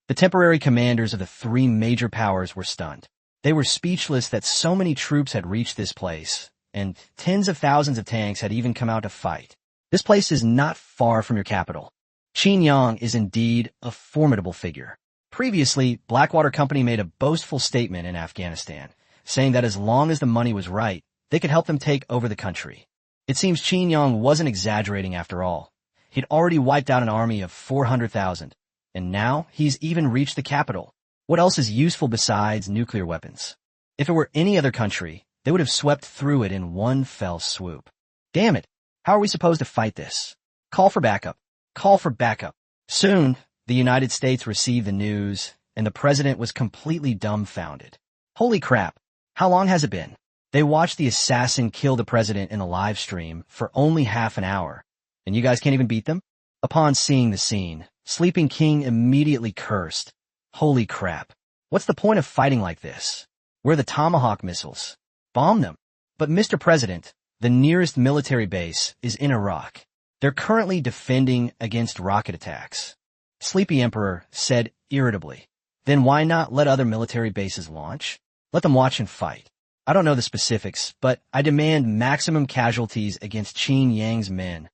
The temporary commanders of the three major powers were stunned. They were speechless that so many troops had reached this place, and tens of thousands of tanks had even come out to fight. This place is not far from your capital. Qinyang is indeed a formidable figure. Previously, Blackwater Company made a boastful statement in Afghanistan, saying that as long as the money was right, they could help them take over the country. It seems Qinyang wasn't exaggerating after all. He'd already wiped out an army of 400,000, and now he's even reached the capital. What else is useful besides nuclear weapons? If it were any other country, they would have swept through it in one fell swoop. Damn it! How are we supposed to fight this? Call for backup. Call for backup. Soon, the United States received the news, and the president was completely dumbfounded. Holy crap! How long has it been? They watched the assassin kill the president in a live stream for only half an hour, and you guys can't even beat them? Upon seeing the scene, Sleeping King immediately cursed. Holy crap. What's the point of fighting like this? Where are the Tomahawk missiles? Bomb them. But Mr. President, the nearest military base is in Iraq. They're currently defending against rocket attacks. Sleepy Emperor said irritably. Then why not let other military bases launch? Let them watch and fight. I don't know the specifics, but I demand maximum casualties against Qin Yang's men.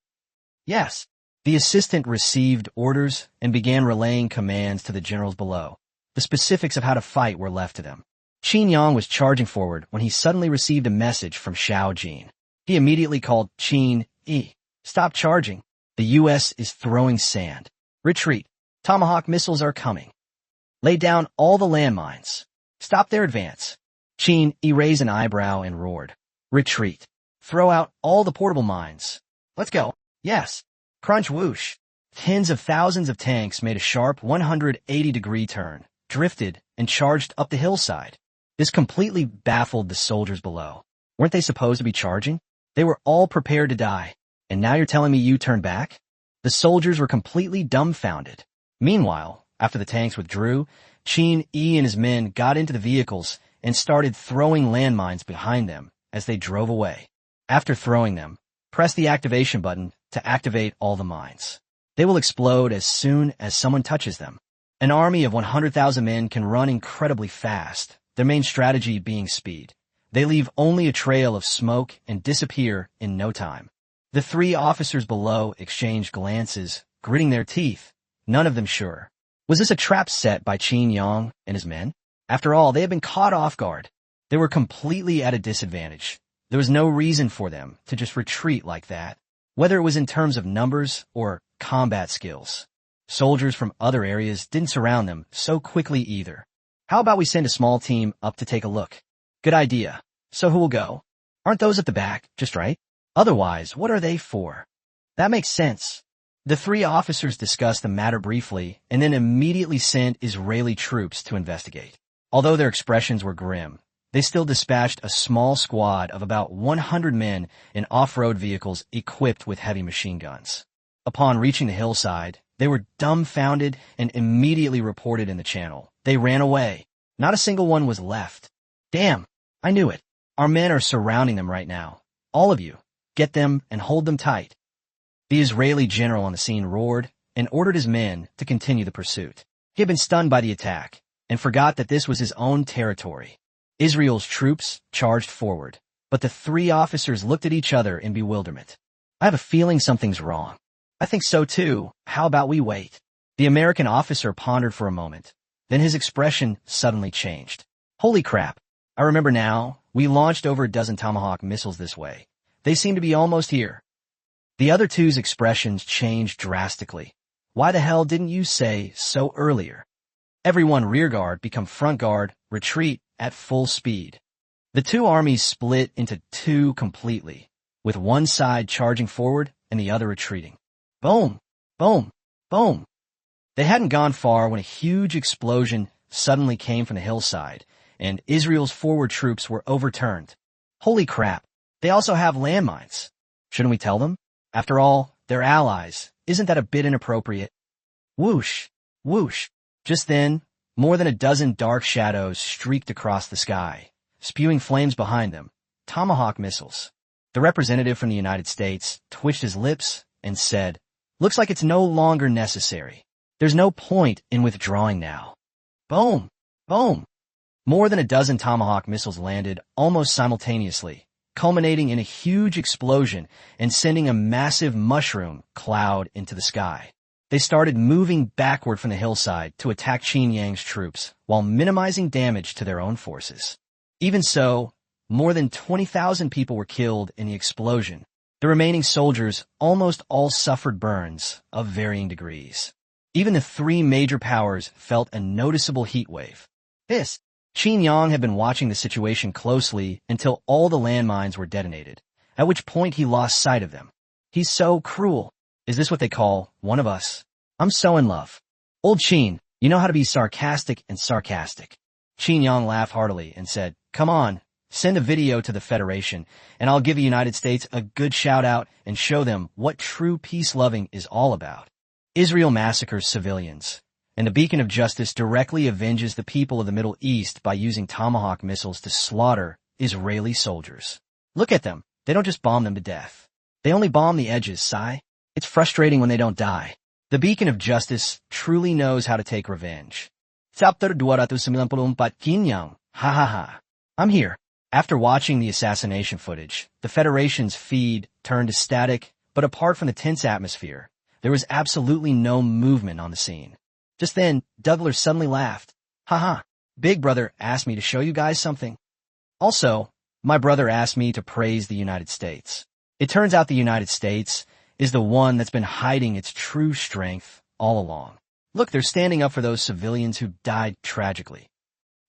Yes. The assistant received orders and began relaying commands to the generals below. The specifics of how to fight were left to them. Qin Yang was charging forward when he suddenly received a message from Xiao Jin. He immediately called Qin Yi. Stop charging. The U.S. is throwing sand. Retreat. Tomahawk missiles are coming. Lay down all the landmines. Stop their advance. Qin Yi raised an eyebrow and roared. Retreat. Throw out all the portable mines. Let's go. Yes. Crunch whoosh. Tens of thousands of tanks made a sharp 180-degree turn, drifted, and charged up the hillside. This completely baffled the soldiers below. Weren't they supposed to be charging? They were all prepared to die. And now you're telling me you turned back? The soldiers were completely dumbfounded. Meanwhile, after the tanks withdrew, Qin Yi and his men got into the vehicles and started throwing landmines behind them as they drove away. After throwing them, press the activation button to activate all the mines. They will explode as soon as someone touches them. An army of 100,000 men can run incredibly fast, their main strategy being speed. They leave only a trail of smoke and disappear in no time. The three officers below exchanged glances, gritting their teeth, none of them sure. Was this a trap set by Qin Yang and his men? After all, they had been caught off guard. They were completely at a disadvantage. There was no reason for them to just retreat like that, whether it was in terms of numbers or combat skills. Soldiers from other areas didn't surround them so quickly either. How about we send a small team up to take a look? Good idea. So who will go? Aren't those at the back just right? Otherwise, what are they for? That makes sense. The three officers discussed the matter briefly and then immediately sent Israeli troops to investigate. Although their expressions were grim, they still dispatched a small squad of about 100 men in off-road vehicles equipped with heavy machine guns. Upon reaching the hillside, they were dumbfounded and immediately reported in the channel. They ran away. Not a single one was left. Damn, I knew it. Our men are surrounding them right now. All of you, get them and hold them tight. The Israeli general on the scene roared and ordered his men to continue the pursuit. He had been stunned by the attack and forgot that this was his own territory. Israel's troops charged forward, but the three officers looked at each other in bewilderment. I have a feeling something's wrong. I think so too. How about we wait? The American officer pondered for a moment. Then his expression suddenly changed. Holy crap. I remember now. We launched over a dozen Tomahawk missiles this way. They seem to be almost here. The other two's expressions changed drastically. Why the hell didn't you say so earlier? Everyone rear guard become front guard, retreat at full speed. The two armies split into two completely, with one side charging forward and the other retreating. Boom! Boom! Boom! They hadn't gone far when a huge explosion suddenly came from the hillside, and Israel's forward troops were overturned. Holy crap! They also have landmines. Shouldn't we tell them? After all, they're allies. Isn't that a bit inappropriate? Whoosh! Whoosh! Just then, more than a dozen dark shadows streaked across the sky. spewing flames behind them. Tomahawk missiles. The representative from the United States twitched his lips and said, "Looks like it's no longer necessary. There's no point in withdrawing now." Boom! Boom! More than a dozen Tomahawk missiles landed almost simultaneously, culminating in a huge explosion and sending a massive mushroom cloud into the sky. They started moving backward from the hillside to attack Qin Yang's troops while minimizing damage to their own forces. Even so, more than 20,000 people were killed in the explosion. The remaining soldiers almost all suffered burns of varying degrees. Even the three major powers felt a noticeable heat wave. Qin Yang had been watching the situation closely until all the landmines were detonated, at which point he lost sight of them. He's so cruel. Is this what they call one of us? I'm so in love. Old Qin, you know how to be sarcastic and sarcastic. Qin Yang laughed heartily and said, "Come on, send a video to the Federation, and I'll give the United States a good shout-out and show them what true peace-loving is all about." Israel massacres civilians, and the beacon of justice directly avenges the people of the Middle East by using Tomahawk missiles to slaughter Israeli soldiers. Look at them. They don't just bomb them to death. They only bomb the edges, Sai. It's frustrating when they don't die. The beacon of justice truly knows how to take revenge. Chapter 294, Qin Yang. Ha ha ha. I'm here. After watching the assassination footage, the Federation's feed turned to static, but apart from the tense atmosphere, there was absolutely no movement on the scene. Just then, Douglas suddenly laughed. "Haha, Big Brother asked me to show you guys something." Also, my brother asked me to praise the United States. It turns out the United States is the one that's been hiding its true strength all along. Look, they're standing up for those civilians who died tragically.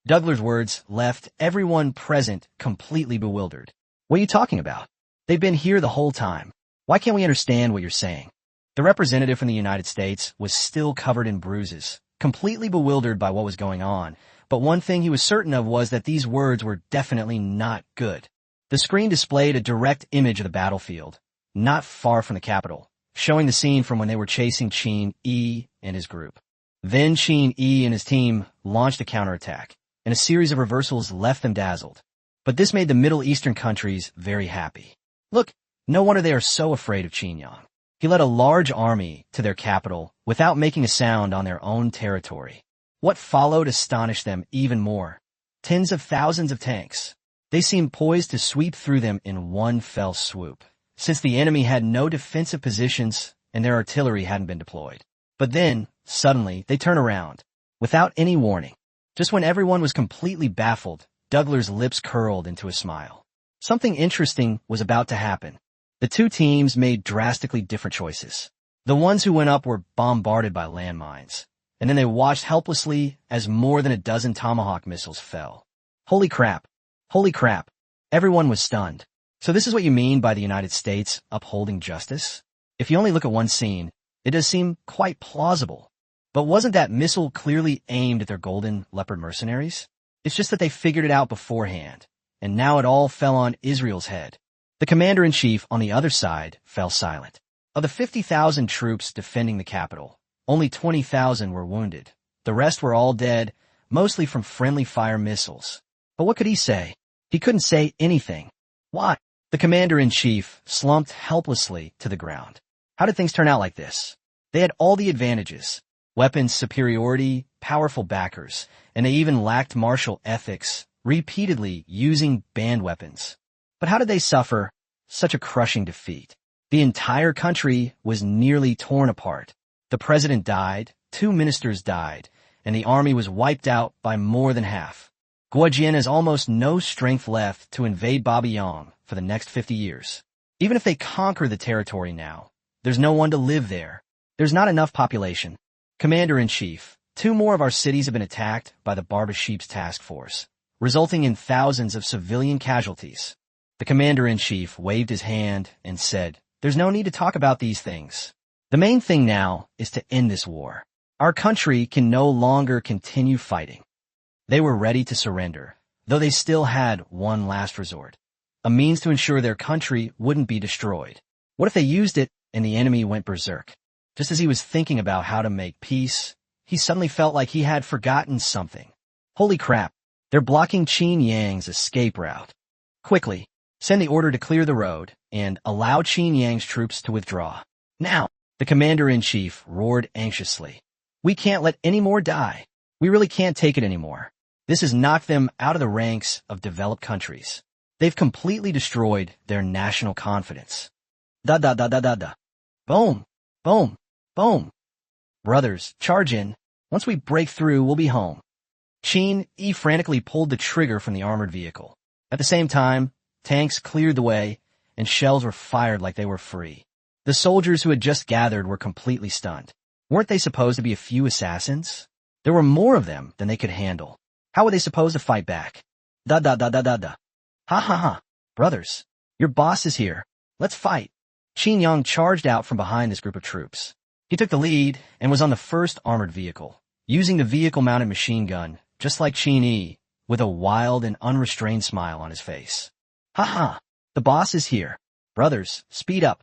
Douglas' words left everyone present completely bewildered. What are you talking about? They've been here the whole time. Why can't we understand what you're saying? The representative from the United States was still covered in bruises, completely bewildered by what was going on, but one thing he was certain of was that these words were definitely not good. The screen displayed a direct image of the battlefield, not far from the capital, showing the scene from when they were chasing Qin Yi and his group. Then Qin Yi and his team launched a counterattack, and a series of reversals left them dazzled. But this made the Middle Eastern countries very happy. Look, no wonder they are so afraid of Qin Yang. He led a large army to their capital without making a sound on their own territory. What followed astonished them even more. Tens of thousands of tanks. They seemed poised to sweep through them in one fell swoop, since the enemy had no defensive positions and their artillery hadn't been deployed. But then, suddenly, they turn around, without any warning. Just when everyone was completely baffled, Douglas' lips curled into a smile. Something interesting was about to happen. The two teams made drastically different choices. The ones who went up were bombarded by landmines, and then they watched helplessly as more than a dozen Tomahawk missiles fell. Holy crap! Holy crap! Everyone was stunned. So this is what you mean by the United States upholding justice? If you only look at one scene, it does seem quite plausible. But wasn't that missile clearly aimed at their golden leopard mercenaries? It's just that they figured it out beforehand, and now it all fell on Israel's head. The commander-in-chief on the other side fell silent. Of the 50,000 troops defending the capital, only 20,000 were wounded. The rest were all dead, mostly from friendly fire missiles. But what could he say? He couldn't say anything. Why? The commander-in-chief slumped helplessly to the ground. How did things turn out like this? They had all the advantages. Weapons superiority, powerful backers, and they even lacked martial ethics, repeatedly using banned weapons. But how did they suffer such a crushing defeat? The entire country was nearly torn apart. The president died, 2 ministers died, and the army was wiped out by more than half. Guojian has almost no strength left to invade Babayang for the next 50 years. Even if they conquer the territory now, there's no one to live there. There's not enough population. Commander-in-Chief, 2 more of our cities have been attacked by the Barba Sheep's task force, resulting in thousands of civilian casualties. The commander-in-chief waved his hand and said, "There's no need to talk about these things. The main thing now is to end this war. Our country can no longer continue fighting." They were ready to surrender, though they still had one last resort, a means to ensure their country wouldn't be destroyed. What if they used it and the enemy went berserk? Just as he was thinking about how to make peace, he suddenly felt like he had forgotten something. Holy crap, They're blocking Qin Yang's escape route. Quickly, send the order to clear the road and allow Qin Yang's troops to withdraw. Now, the commander-in-chief roared anxiously. We can't let any more die. We really can't take it anymore. This has knocked them out of the ranks of developed countries. They've completely destroyed their national confidence. Da da da da da da. Boom, boom, boom. Brothers, charge in. Once we break through, we'll be home. Qin Yi frantically pulled the trigger from the armored vehicle. At the same time, tanks cleared the way, and shells were fired like they were free. The soldiers who had just gathered were completely stunned. Weren't they supposed to be a few assassins? There were more of them than they could handle. How were they supposed to fight back? Da da da da da da. Ha ha ha. Brothers, your boss is here. Let's fight. Qin Yang charged out from behind this group of troops. He took the lead and was on the first armored vehicle, using the vehicle-mounted machine gun, just like Qin Yi, with a wild and unrestrained smile on his face. Ha ha. The boss is here. Brothers, speed up.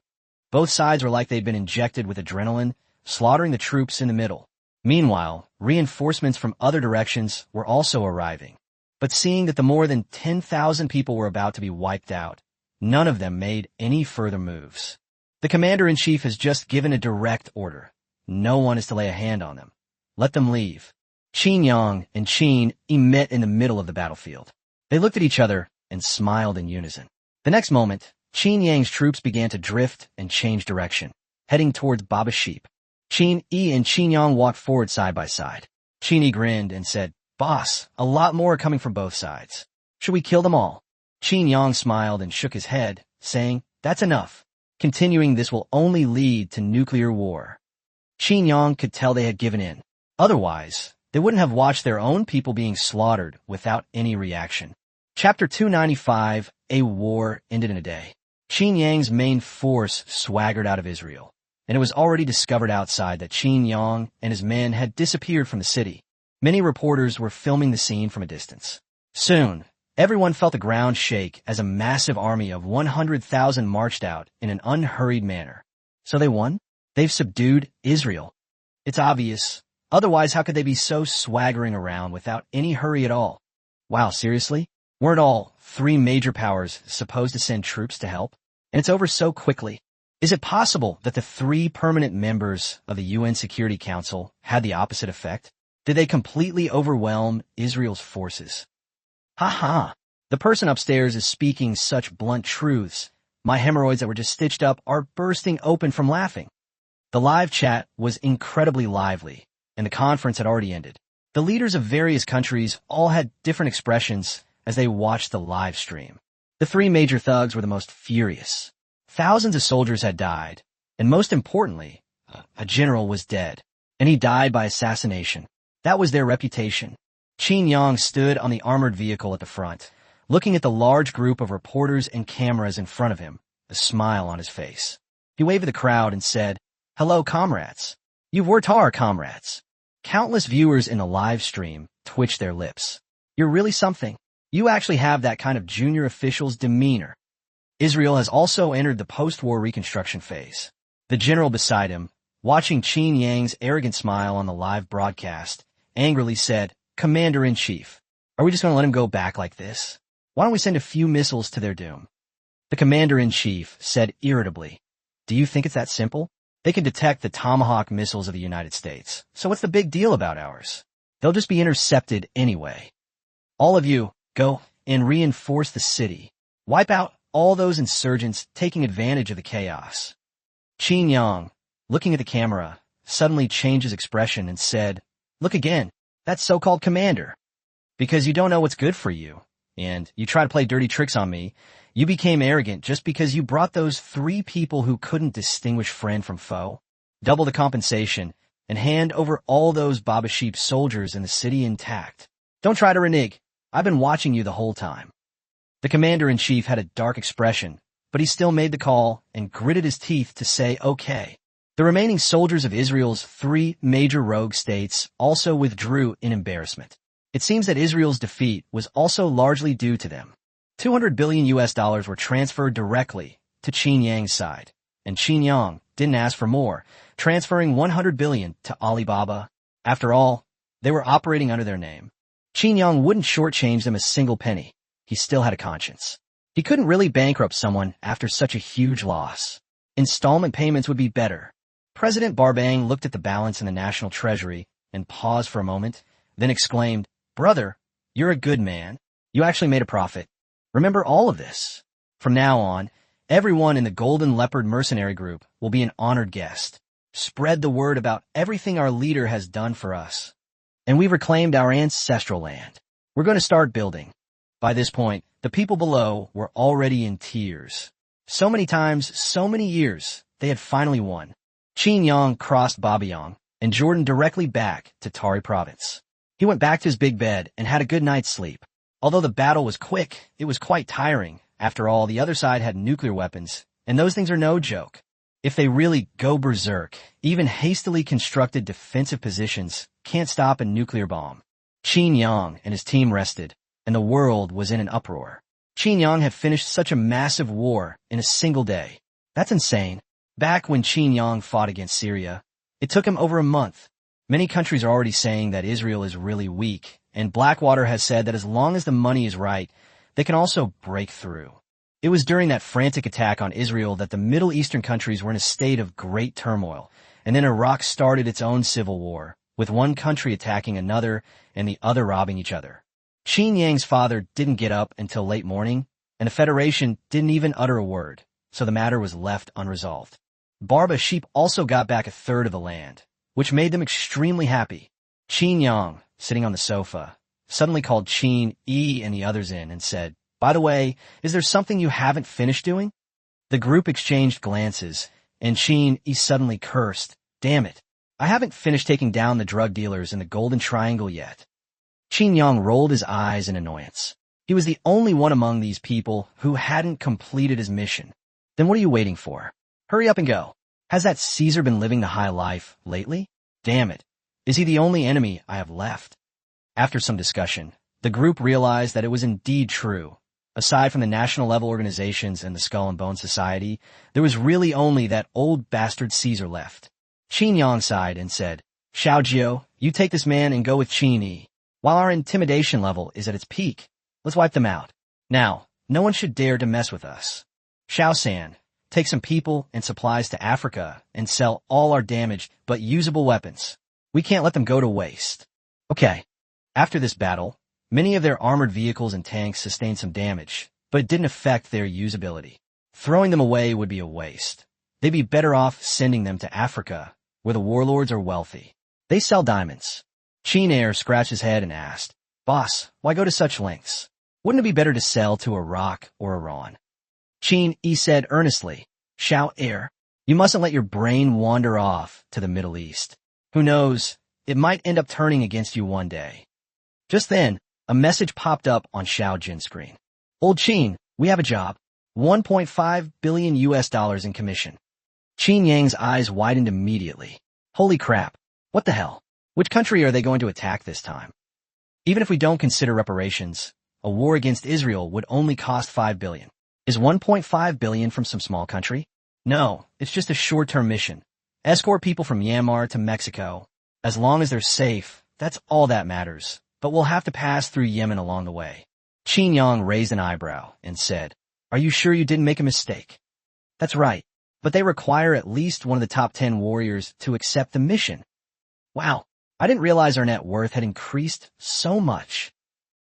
Both sides were like they'd been injected with adrenaline, slaughtering the troops in the middle. Meanwhile, reinforcements from other directions were also arriving. But seeing that the more than 10,000 people were about to be wiped out, none of them made any further moves. The commander-in-chief has just given a direct order. No one is to lay a hand on them. Let them leave. Qin Yang and Qin Yi met in the middle of the battlefield. They looked at each other and smiled in unison. The next moment, Qin Yang's troops began to drift and change direction, heading towards Baba Sheep. Qin Yi and Qin Yang walked forward side by side. Qin Yi grinned and said, Boss, a lot more are coming from both sides. Should we kill them all? Qin Yang smiled and shook his head, saying, That's enough. Continuing this will only lead to nuclear war. Qin Yang could tell they had given in. Otherwise, they wouldn't have watched their own people being slaughtered without any reaction. Chapter 295, A War Ended in a Day. Qin Yang's main force swaggered out of Israel, and it was already discovered outside that Qin Yang and his men had disappeared from the city. Many reporters were filming the scene from a distance. Soon, everyone felt the ground shake as a massive army of 100,000 marched out in an unhurried manner. So they won? They've subdued Israel. It's obvious. Otherwise, how could they be so swaggering around without any hurry at all? Wow, seriously? Weren't all three major powers supposed to send troops to help? And it's over so quickly. Is it possible that the three permanent members of the UN Security Council had the opposite effect? Did they completely overwhelm Israel's forces? Ha ha. The person upstairs is speaking such blunt truths. My hemorrhoids that were just stitched up are bursting open from laughing. The live chat was incredibly lively, and the conference had already ended. The leaders of various countries all had different expressions as they watched the live stream. The three major thugs were the most furious. Thousands of soldiers had died, and most importantly, a general was dead, and he died by assassination. That was their reputation. Qin Yang stood on the armored vehicle at the front, looking at the large group of reporters and cameras in front of him, a smile on his face. He waved at the crowd and said, Hello, comrades. You've worked hard, comrades. Countless viewers in the live stream twitched their lips. You're really something. You actually have that kind of junior official's demeanor. Israel has also entered the post-war reconstruction phase. The general beside him, watching Qin Yang's arrogant smile on the live broadcast, angrily said, Commander-in-Chief, are we just going to let him go back like this? Why don't we send a few missiles to their doom? The Commander-in-Chief said irritably, Do you think it's that simple? They can detect the Tomahawk missiles of the United States, so what's the big deal about ours? They'll just be intercepted anyway. All of you, go and reinforce the city. Wipe out all those insurgents taking advantage of the chaos. Qin Yang, looking at the camera, suddenly changed his expression and said, Look again, that so-called commander. Because you don't know what's good for you, and you try to play dirty tricks on me, you became arrogant just because you brought those three people who couldn't distinguish friend from foe. Double the compensation, and hand over all those Baba Sheep soldiers in the city intact. Don't try to renege. I've been watching you the whole time. The commander-in-chief had a dark expression, but he still made the call and gritted his teeth to say okay. The remaining soldiers of Israel's three major rogue states also withdrew in embarrassment. It seems that Israel's defeat was also largely due to them. $200 billion were transferred directly to Qin Yang's side, and Qin Yang didn't ask for more, transferring $100 billion to Alibaba. After all, they were operating under their name. Qin Yang wouldn't shortchange them a single penny. He still had a conscience. He couldn't really bankrupt someone after such a huge loss. Installment payments would be better. President Barbang looked at the balance in the national treasury and paused for a moment, then exclaimed, "Brother, you're a good man. You actually made a profit. Remember all of this. From now on, everyone in the Golden Leopard Mercenary Group will be an honored guest. Spread the word about everything our leader has done for us. And we've reclaimed our ancestral land. We're going to start building." By this point, the people below were already in tears. So many times, so many years, they had finally won. Qin Yang crossed Babayang and Jordan directly back to Tari province. He went back to his big bed and had a good night's sleep. Although the battle was quick, it was quite tiring. After all, the other side had nuclear weapons, and those things are no joke. If they really go berserk, even hastily constructed defensive positions can't stop a nuclear bomb. Qin Yang and his team rested, and the world was in an uproar. Qin Yang had finished such a massive war in a single day. That's insane. Back when Qin Yang fought against Syria, it took him over a month. Many countries are already saying that Israel is really weak, and Blackwater has said that as long as the money is right, they can also break through. It was during that frantic attack on Israel that the Middle Eastern countries were in a state of great turmoil, and then Iraq started its own civil war, with one country attacking another and the other robbing each other. Qin Yang's father didn't get up until late morning, and the Federation didn't even utter a word, so the matter was left unresolved. Barba sheep also got back a third of the land, which made them extremely happy. Qin Yang, sitting on the sofa, suddenly called Qin Yi and the others in and said, "By the way, is there something you haven't finished doing?" The group exchanged glances, and Qin Yi suddenly cursed, "Damn it, I haven't finished taking down the drug dealers in the Golden Triangle yet." Qin Yang rolled his eyes in annoyance. He was the only one among these people who hadn't completed his mission. Then what are you waiting for? Hurry up and go. Has that Caesar been living the high life lately? Damn it. Is he the only enemy I have left? After some discussion, the group realized that it was indeed true. Aside from the national-level organizations and the Skull and Bone Society, there was really only that old bastard Caesar left. Qin Yang sighed and said, "Xiaojiu, you take this man and go with Qin Yi. While our intimidation level is at its peak, let's wipe them out. Now, no one should dare to mess with us. Xiao San, take some people and supplies to Africa and sell all our damaged but usable weapons. We can't let them go to waste." Okay. After this battle, many of their armored vehicles and tanks sustained some damage, but it didn't affect their usability. Throwing them away would be a waste. They'd be better off sending them to Africa, where the warlords are wealthy. They sell diamonds. Qin Air scratched his head and asked, "Boss, why go to such lengths? Wouldn't it be better to sell to Iraq or Iran?" Qin Yi said earnestly, "Xiao Air, you mustn't let your brain wander off to the Middle East. Who knows, it might end up turning against you one day." Just then, a message popped up on Xiao Jin's screen. "Old Qin, we have a job. $1.5 billion in commission." Qin Yang's eyes widened immediately. Holy crap, what the hell? Which country are they going to attack this time? Even if we don't consider reparations, a war against Israel would only cost $5 billion. Is $1.5 billion from some small country? No, it's just a short-term mission. Escort people from Myanmar to Mexico. As long as they're safe, that's all that matters. But we'll have to pass through Yemen along the way. Qin Yang raised an eyebrow and said, "Are you sure you didn't make a mistake?" "That's right, but they require at least one of the top 10 warriors to accept the mission." Wow, I didn't realize our net worth had increased so much.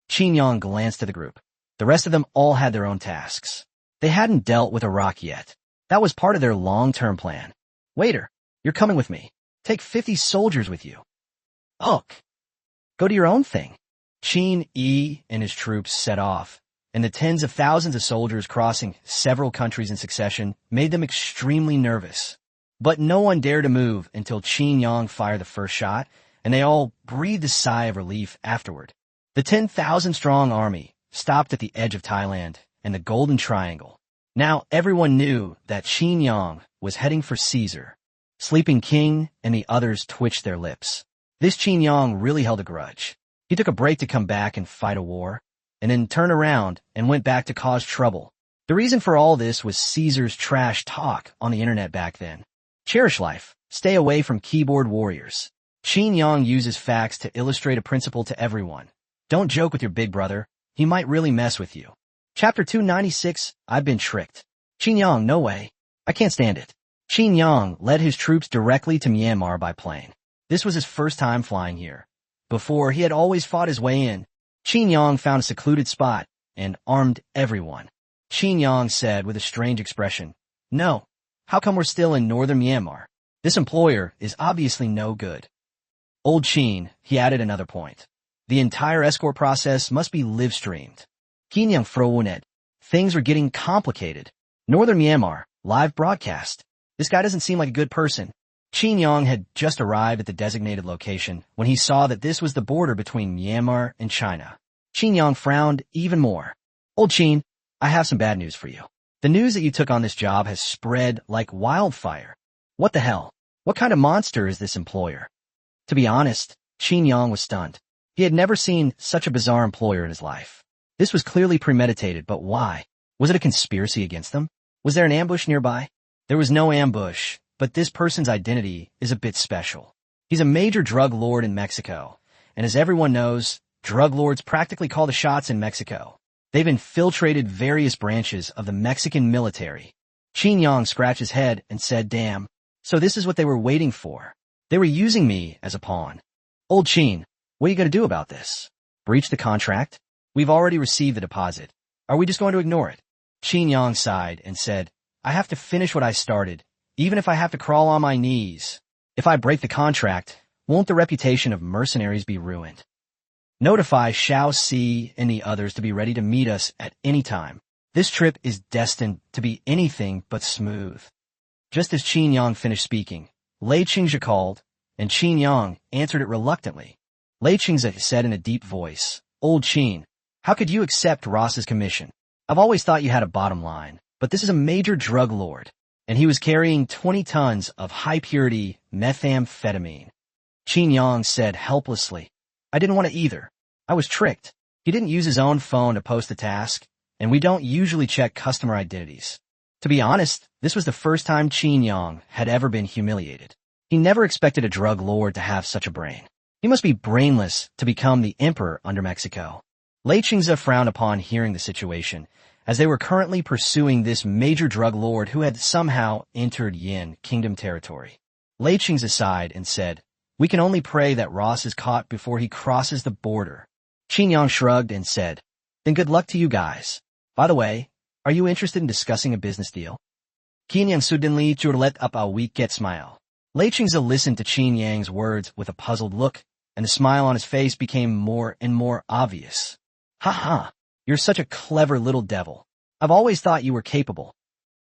Qin Yang glanced at the group. The rest of them all had their own tasks. They hadn't dealt with Iraq yet. That was part of their long-term plan. "Waiter, you're coming with me. Take 50 soldiers with you." "Ugh. Go do your own thing." Qin Yi and his troops set off, and the tens of thousands of soldiers crossing several countries in succession made them extremely nervous. But no one dared to move until Qin Yang fired the first shot, and they all breathed a sigh of relief afterward. The 10,000-strong army stopped at the edge of Thailand and the Golden Triangle. Now everyone knew that Qin Yang was heading for Caesar. Sleeping King and the others twitched their lips. This Qin Yang really held a grudge. He took a break to come back and fight a war, and then turned around and went back to cause trouble. The reason for all this was Caesar's trash talk on the internet back then. Cherish life. Stay away from keyboard warriors. Qin Yang uses facts to illustrate a principle to everyone. Don't joke with your big brother. He might really mess with you. Chapter 296, I've been tricked. Qin Yang, no way. I can't stand it. Qin Yang led his troops directly to Myanmar by plane. This was his first time flying here. Before, he had always fought his way in. Qin Yang found a secluded spot and armed everyone. Qin Yang said with a strange expression, "No. How come we're still in northern Myanmar? This employer is obviously no good." Old Qin, he added another point. The entire escort process must be live-streamed. Qin Yang frowned. Things are getting complicated. Northern Myanmar, live broadcast. This guy doesn't seem like a good person. Qin Yang had just arrived at the designated location when he saw that this was the border between Myanmar and China. Qin Yang frowned even more. Old Qin, I have some bad news for you. The news that you took on this job has spread like wildfire. What the hell? What kind of monster is this employer? To be honest, Qin Yang was stunned. He had never seen such a bizarre employer in his life. This was clearly premeditated, but why? Was it a conspiracy against them? Was there an ambush nearby? There was no ambush, but this person's identity is a bit special. He's a major drug lord in Mexico, and as everyone knows, drug lords practically call the shots in Mexico. They've infiltrated various branches of the Mexican military. Qin Yang scratched his head and said, "Damn. So this is what they were waiting for. They were using me as a pawn." Old Qin, what are you going to do about this? Breach the contract? We've already received the deposit. Are we just going to ignore it? Qin Yang sighed and said, "I have to finish what I started, even if I have to crawl on my knees. If I break the contract, won't the reputation of mercenaries be ruined? Notify Xiao Si and the others to be ready to meet us at any time. This trip is destined to be anything but smooth." Just as Qin Yang finished speaking, Lei Qingzhe called, and Qin Yang answered it reluctantly. Lei Qingzhe said in a deep voice, "Old Qin, how could you accept Ross's commission? I've always thought you had a bottom line, but this is a major drug lord, and he was carrying 20 tons of high-purity methamphetamine." Qin Yang said helplessly, "I didn't want to either. I was tricked. He didn't use his own phone to post the task, and we don't usually check customer identities." To be honest, this was the first time Qin Yang had ever been humiliated. He never expected a drug lord to have such a brain. He must be brainless to become the emperor under Mexico. Lei Qingzhe frowned upon hearing the situation, as they were currently pursuing this major drug lord who had somehow entered Yin Kingdom territory. Lei Qingzhe sighed and said, "We can only pray that Ross is caught before he crosses the border." Qin Yang shrugged and said, "Then good luck to you guys. By the way, are you interested in discussing a business deal?" Qin Yang suddenly let up a weak smile. Lei Qingzhe listened to Qin Yang's words with a puzzled look, and the smile on his face became more and more obvious. "Ha ha, you're such a clever little devil. I've always thought you were capable."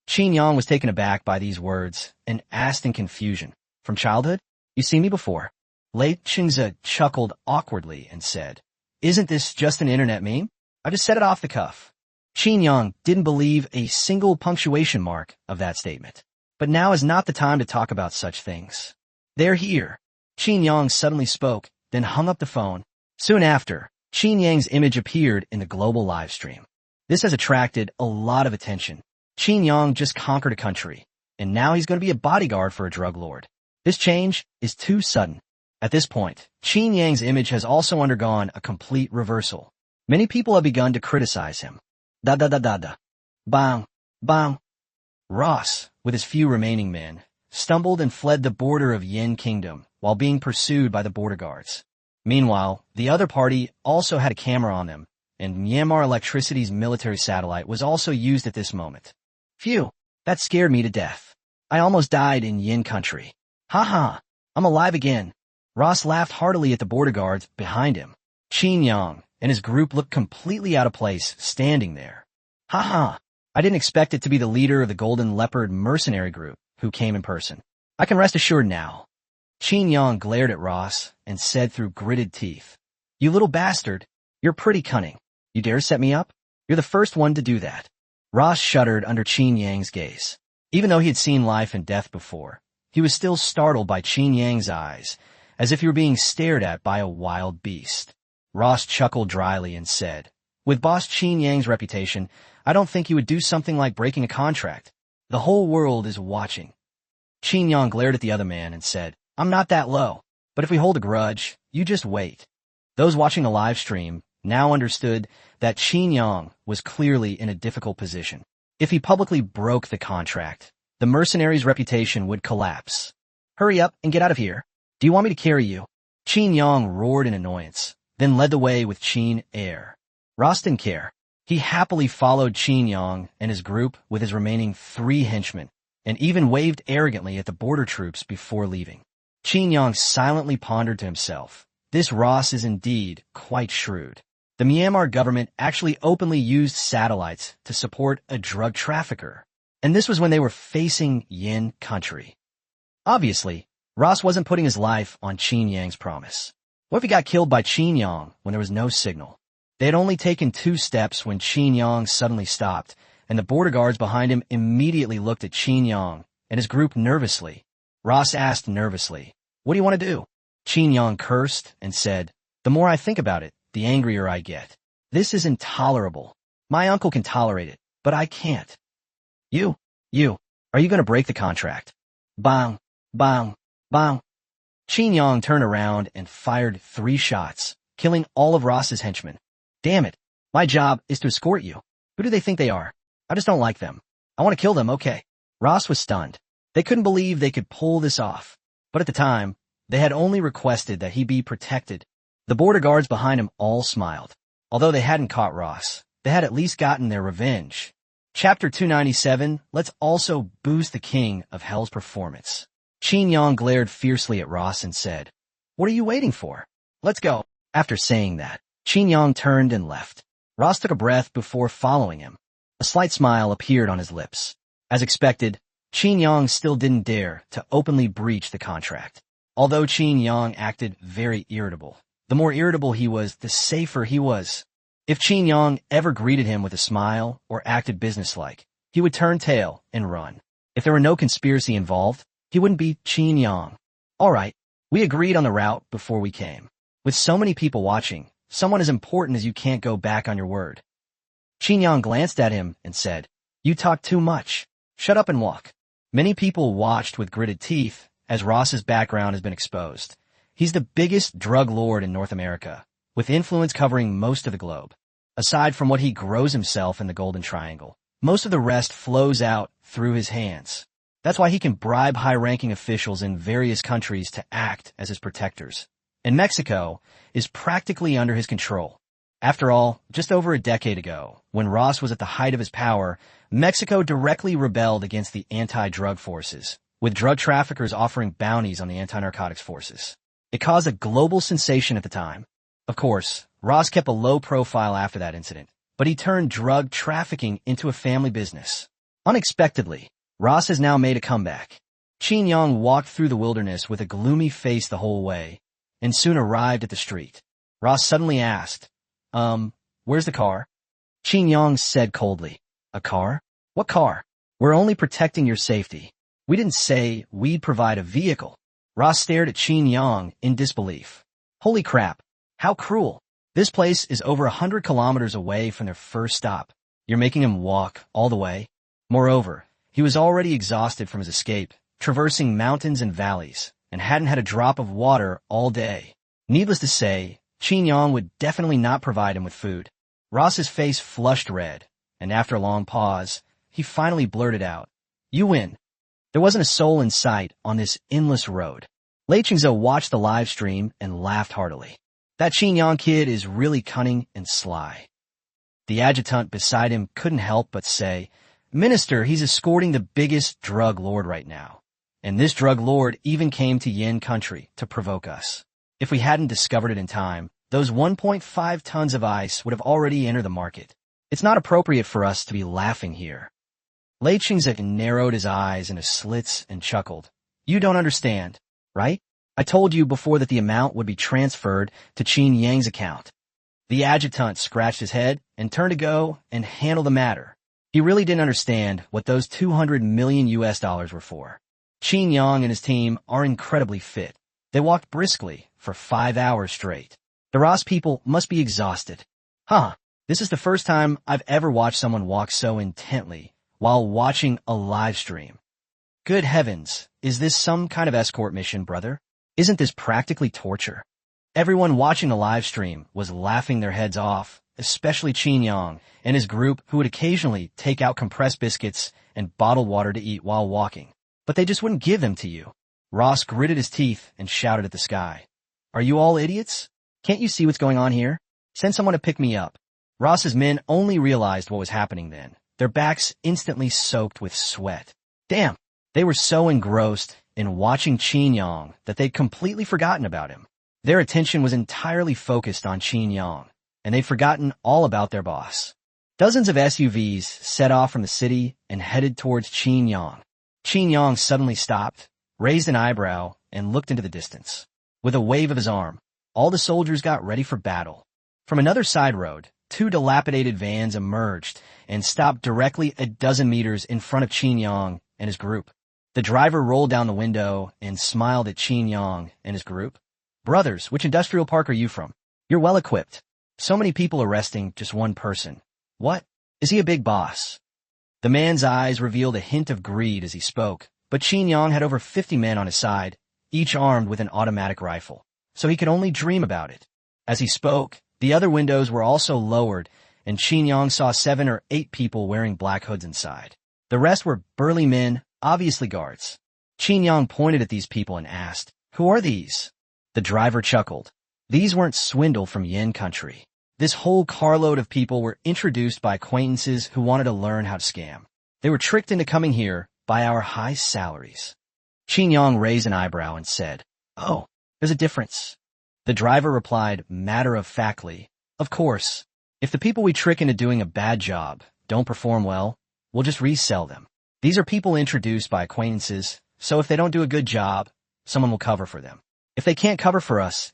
Qin Yang was taken aback by these words and asked in confusion, "From childhood? You seen me before?" Lei Qingzhe chuckled awkwardly and said, "Isn't this just an internet meme? I just said it off the cuff." Qin Yang didn't believe a single punctuation mark of that statement. But now is not the time to talk about such things. "They're here." Qin Yang suddenly spoke, then hung up the phone. Soon after, Qin Yang's image appeared in the global live stream. This has attracted a lot of attention. Qin Yang just conquered a country, and now he's going to be a bodyguard for a drug lord. This change is too sudden. At this point, Qin Yang's image has also undergone a complete reversal. Many people have begun to criticize him. Da-da-da-da-da. Bang. Bang. Ross, with his few remaining men, stumbled and fled the border of Yin Kingdom while being pursued by the border guards. Meanwhile, the other party also had a camera on them, and Myanmar Electricity's military satellite was also used at this moment. Phew, that scared me to death. I almost died in Yin country. Ha ha, I'm alive again. Ross laughed heartily at the border guards behind him. Qin Yang and his group looked completely out of place standing there. Ha ha, I didn't expect it to be the leader of the Golden Leopard mercenary group who came in person. I can rest assured now. Qin Yang glared at Ross and said through gritted teeth, "You little bastard, you're pretty cunning. You dare set me up? You're the first one to do that." Ross shuddered under Qin Yang's gaze. Even though he had seen life and death before, he was still startled by Qin Yang's eyes, as if he were being stared at by a wild beast. Ross chuckled dryly and said, "With Boss Qin Yang's reputation, I don't think he would do something like breaking a contract. The whole world is watching." Qin Yang glared at the other man and said, "I'm not that low, but if we hold a grudge, you just wait." Those watching the live stream now understood that Qin Yang was clearly in a difficult position. If he publicly broke the contract, the mercenary's reputation would collapse. "Hurry up and get out of here. Do you want me to carry you?" Qin Yang roared in annoyance, then led the way with Qin air. Ross didn't care. He happily followed Qin Yang and his group with his remaining 3 henchmen, and even waved arrogantly at the border troops before leaving. Qin Yang silently pondered to himself, "This Ross is indeed quite shrewd." The Myanmar government actually openly used satellites to support a drug trafficker, and this was when they were facing Yin country. Obviously, Ross wasn't putting his life on Qin Yang's promise. What if he got killed by Qin Yang when there was no signal? They had only taken 2 steps when Qin Yang suddenly stopped, and the border guards behind him immediately looked at Qin Yang and his group nervously. Ross asked nervously, "What do you want to do?" Qin Yang cursed and said, "The more I think about it, the angrier I get. This is intolerable. My uncle can tolerate it, but I can't. You, are you going to break the contract?" Bang, bang, bang. Qin Yang turned around and fired 3 shots, killing all of Ross's henchmen. "Damn it. My job is to escort you. Who do they think they are? I just don't like them. I want to kill them, okay." Ross was stunned. They couldn't believe they could pull this off. But at the time, they had only requested that he be protected. The border guards behind him all smiled. Although they hadn't caught Ross, they had at least gotten their revenge. Chapter 297, let's also boost the King of Hell's performance. Qin Yang glared fiercely at Ross and said, "What are you waiting for? Let's go." After saying that, Qin Yang turned and left. Ross took a breath before following him. A slight smile appeared on his lips. As expected, Qin Yang still didn't dare to openly breach the contract. Although Qin Yang acted very irritable, the more irritable he was, the safer he was. If Qin Yang ever greeted him with a smile or acted businesslike, he would turn tail and run. If there were no conspiracy involved, he wouldn't be Qin Yang. "All right, we agreed on the route before we came. With so many people watching, someone as important as you can't go back on your word." Qin Yang glanced at him and said, "You talk too much. Shut up and walk." Many people watched with gritted teeth as Ross's background has been exposed. He's the biggest drug lord in North America, with influence covering most of the globe. Aside from what he grows himself in the Golden Triangle, most of the rest flows out through his hands. That's why he can bribe high-ranking officials in various countries to act as his protectors. And Mexico is practically under his control. After all, just over a decade ago, when Ross was at the height of his power, Mexico directly rebelled against the anti-drug forces, with drug traffickers offering bounties on the anti-narcotics forces. It caused a global sensation at the time. Of course, Ross kept a low profile after that incident, but he turned drug trafficking into a family business. Unexpectedly, Ross has now made a comeback. Qin Yang walked through the wilderness with a gloomy face the whole way, and soon arrived at the street. Ross suddenly asked, where's the car?" Qin Yang said coldly, "A car? What car? We're only protecting your safety. We didn't say we'd provide a vehicle." Ross stared at Qin Yang in disbelief. Holy crap, how cruel. This place is over 100 kilometers away from their first stop. You're making him walk all the way? Moreover, he was already exhausted from his escape, traversing mountains and valleys, and hadn't had a drop of water all day. Needless to say, Qin Yang would definitely not provide him with food. Ross's face flushed red, and after a long pause, he finally blurted out, "You win." There wasn't a soul in sight on this endless road. Lei Chingzhou watched the live stream and laughed heartily. That Qin Yang kid is really cunning and sly. The adjutant beside him couldn't help but say, "Minister, he's escorting the biggest drug lord right now. And this drug lord even came to Yin country to provoke us. If we hadn't discovered it in time, those 1.5 tons of ice would have already entered the market. It's not appropriate for us to be laughing here." Lei Chingzhou narrowed his eyes into slits and chuckled. "You don't understand, right? I told you before that the amount would be transferred to Qin Yang's account." The adjutant scratched his head and turned to go and handle the matter. He really didn't understand what those $200 million were for. Qin Yang and his team are incredibly fit. They walked briskly for 5 hours straight. The Ross people must be exhausted. This is the first time I've ever watched someone walk so intently while watching a live stream. Good heavens, is this some kind of escort mission, brother? Isn't this practically torture? Everyone watching the live stream was laughing their heads off, especially Qin Yang and his group who would occasionally take out compressed biscuits and bottled water to eat while walking. But they just wouldn't give them to you. Ross gritted his teeth and shouted at the sky. Are you all idiots? Can't you see what's going on here? Send someone to pick me up. Ross's men only realized what was happening then. Their backs instantly soaked with sweat. Damn, they were so engrossed in watching Qin Yang that they'd completely forgotten about him. Their attention was entirely focused on Qin Yang, and they'd forgotten all about their boss. Dozens of SUVs set off from the city and headed towards Qin Yang. Qin Yang suddenly stopped, raised an eyebrow, and looked into the distance. With a wave of his arm, all the soldiers got ready for battle. From another side road, two dilapidated vans emerged and stopped directly a dozen meters in front of Qin Yang and his group. The driver rolled down the window and smiled at Qin Yang and his group. Brothers, which industrial park are you from? You're well equipped. So many people arresting just one person. What? Is he a big boss? The man's eyes revealed a hint of greed as he spoke, but Qin Yang had over 50 men on his side, each armed with an automatic rifle, so he could only dream about it. As he spoke, the other windows were also lowered, and Qin Yang saw 7 or 8 people wearing black hoods inside. The rest were burly men, obviously guards. Qin Yang pointed at these people and asked, Who are these? The driver chuckled. These weren't swindle from Yin country. This whole carload of people were introduced by acquaintances who wanted to learn how to scam. They were tricked into coming here by our high salaries. Qin Yang raised an eyebrow and said, Oh, there's a difference. The driver replied matter-of-factly, Of course, if the people we trick into doing a bad job don't perform well, we'll just resell them. These are people introduced by acquaintances, so if they don't do a good job, someone will cover for them. If they can't cover for us,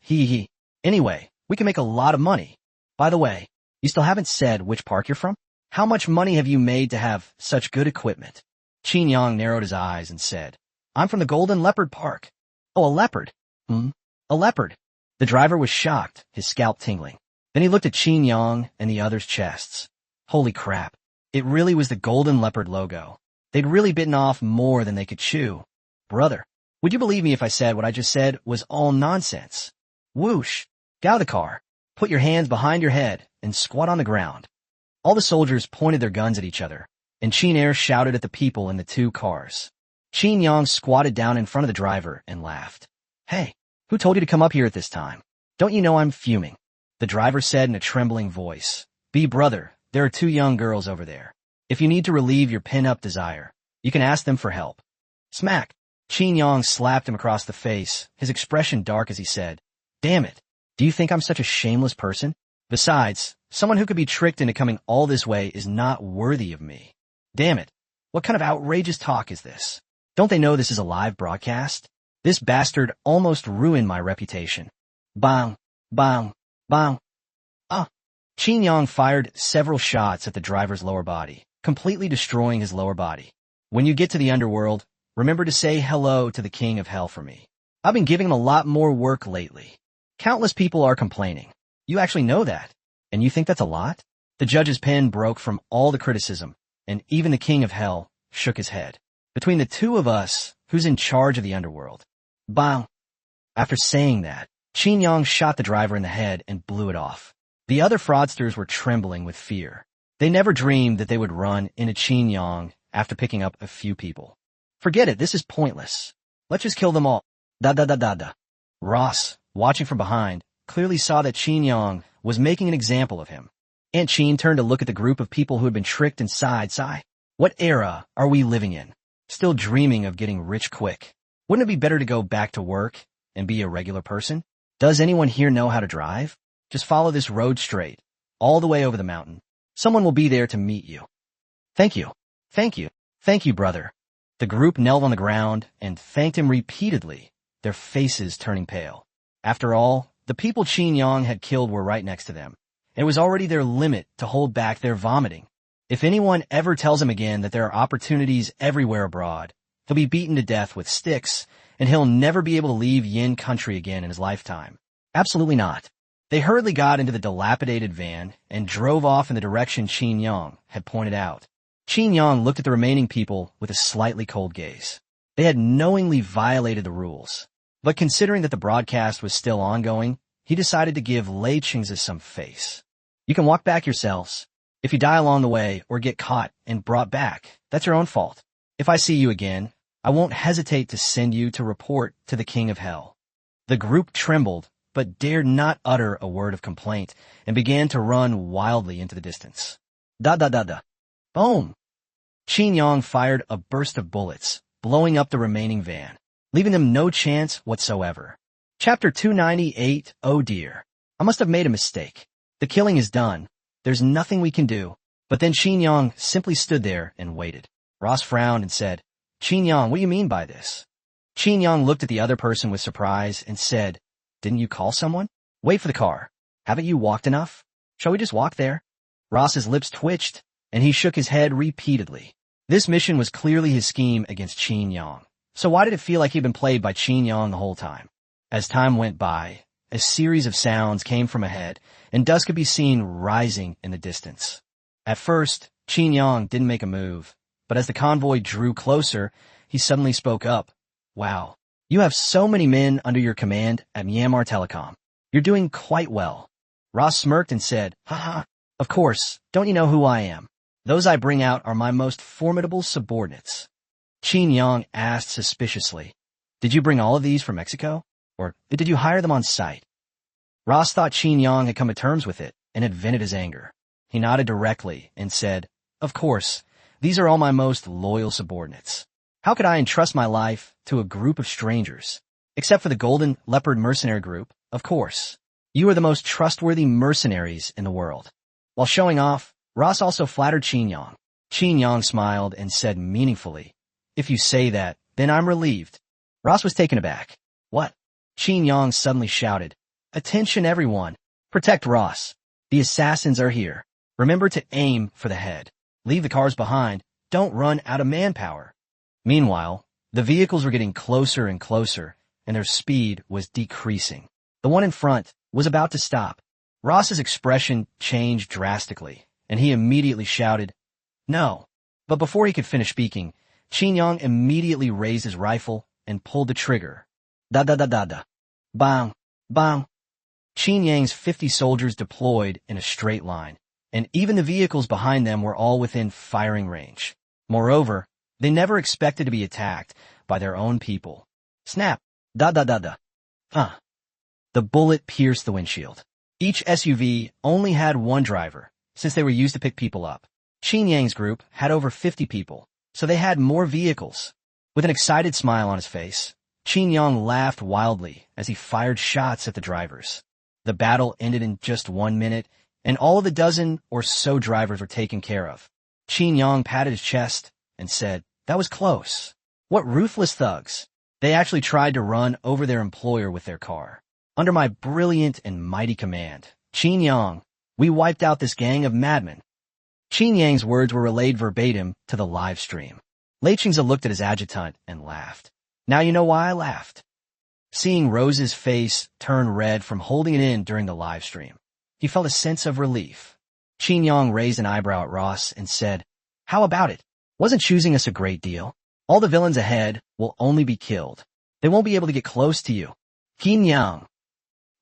Anyway, we can make a lot of money. By the way, you still haven't said which park you're from? How much money have you made to have such good equipment? Qin Yang narrowed his eyes and said, I'm from the Golden Leopard Park. Oh, a leopard? A leopard. The driver was shocked, his scalp tingling. Then he looked at Qin Yang and the others' chests. Holy crap. It really was the Golden Leopard logo. They'd really bitten off more than they could chew. Brother, would you believe me if I said what I just said was all nonsense? Whoosh. Get out of the car. Put your hands behind your head and squat on the ground. All the soldiers pointed their guns at each other, and Qin Air shouted at the people in the 2 cars. Qin Yang squatted down in front of the driver and laughed. Hey, who told you to come up here at this time? Don't you know I'm fuming? The driver said in a trembling voice. Brother, there are 2 young girls over there. If you need to relieve your pin-up desire, you can ask them for help. Smack! Qin Yang slapped him across the face, his expression dark as he said, Damn it! Do you think I'm such a shameless person? Besides, someone who could be tricked into coming all this way is not worthy of me. Damn it. What kind of outrageous talk is this? Don't they know this is a live broadcast? This bastard almost ruined my reputation. Bang, bang, bang. Qin Yang fired several shots at the driver's lower body, completely destroying his lower body. When you get to the underworld, remember to say hello to the king of hell for me. I've been giving him a lot more work lately. Countless people are complaining. You actually know that, and you think that's a lot? The judge's pen broke from all the criticism, and even the king of hell shook his head. Between the 2 of us, who's in charge of the underworld? Bang! After saying that, Qin Yang shot the driver in the head and blew it off. The other fraudsters were trembling with fear. They never dreamed that they would run into Qin Yang after picking up a few people. Forget it, this is pointless. Let's just kill them all. Da. Ross, watching from behind, clearly saw that Qin Yang was making an example of him. Aunt Qin turned to look at the group of people who had been tricked and sighed. What era are we living in? Still dreaming of getting rich quick. Wouldn't it be better to go back to work and be a regular person? Does anyone here know how to drive? Just follow this road straight, all the way over the mountain. Someone will be there to meet you. Thank you. Thank you. Thank you, brother. The group knelt on the ground and thanked him repeatedly, their faces turning pale. After all, the people Qin Yang had killed were right next to them. It was already their limit to hold back their vomiting. If anyone ever tells him again that there are opportunities everywhere abroad, he'll be beaten to death with sticks, and he'll never be able to leave Yin country again in his lifetime. Absolutely not. They hurriedly got into the dilapidated van and drove off in the direction Qin Yang had pointed out. Qin Yang looked at the remaining people with a slightly cold gaze. They had knowingly violated the rules. But considering that the broadcast was still ongoing, he decided to give Lei Qingzi some face. You can walk back yourselves. If you die along the way or get caught and brought back, that's your own fault. If I see you again, I won't hesitate to send you to report to the King of Hell. The group trembled, but dared not utter a word of complaint, and began to run wildly into the distance. Da-da-da-da. Boom! Qin Yang fired a burst of bullets, blowing up the remaining van, leaving them no chance whatsoever. Chapter 298. Oh dear. I must have made a mistake. The killing is done. There's nothing we can do. But then Qin Yang simply stood there and waited. Ross frowned and said, Qin Yang, what do you mean by this? Qin Yang looked at the other person with surprise and said, Didn't you call someone? Wait for the car. Haven't you walked enough? Shall we just walk there? Ross's lips twitched, and he shook his head repeatedly. This mission was clearly his scheme against Qin Yang. So why did it feel like he'd been played by Qin Yang the whole time? As time went by, a series of sounds came from ahead, and dust could be seen rising in the distance. At first, Qin Yang didn't make a move, but as the convoy drew closer, he suddenly spoke up. Wow, you have so many men under your command at Myanmar Telecom. You're doing quite well. Ross smirked and said, Haha, of course, don't you know who I am? Those I bring out are my most formidable subordinates. Qin Yang asked suspiciously, Did you bring all of these from Mexico? Or did you hire them on site? Ross thought Qin Yang had come to terms with it and had vented his anger. He nodded directly and said, Of course, these are all my most loyal subordinates. How could I entrust my life to a group of strangers? Except for the Golden Leopard Mercenary Group, of course. You are the most trustworthy mercenaries in the world. While showing off, Ross also flattered Qin Yang. Qin Yang smiled and said meaningfully, If you say that, then I'm relieved. Ross was taken aback. What? Qin Yang suddenly shouted, Attention everyone! Protect Ross. The assassins are here. Remember to aim for the head. Leave the cars behind. Don't run out of manpower. Meanwhile, the vehicles were getting closer and closer, and their speed was decreasing. The one in front was about to stop. Ross's expression changed drastically, and he immediately shouted, No. But before he could finish speaking, Qin Yang immediately raised his rifle and pulled the trigger. Da-da-da-da-da. Bang. Bang. Qin Yang's 50 soldiers deployed in a straight line, and even the vehicles behind them were all within firing range. Moreover, they never expected to be attacked by their own people. Snap. Da-da-da-da. The bullet pierced the windshield. Each SUV only had one driver, since they were used to pick people up. Qin Yang's group had over 50 people, so they had more vehicles. With an excited smile on his face, Qin Yang laughed wildly as he fired shots at the drivers. The battle ended in just 1 minute, and all of the dozen or so drivers were taken care of. Qin Yang patted his chest and said, That was close. What ruthless thugs. They actually tried to run over their employer with their car. Under my brilliant and mighty command, Qin Yang, we wiped out this gang of madmen. Qin Yang's words were relayed verbatim to the live stream. Lei Qingzi looked at his adjutant and laughed. Now you know why I laughed. Seeing Rose's face turn red from holding it in during the live stream, he felt a sense of relief. Qin Yang raised an eyebrow at Ross and said, How about it? Wasn't choosing us a great deal? All the villains ahead will only be killed. They won't be able to get close to you. Qin Yang.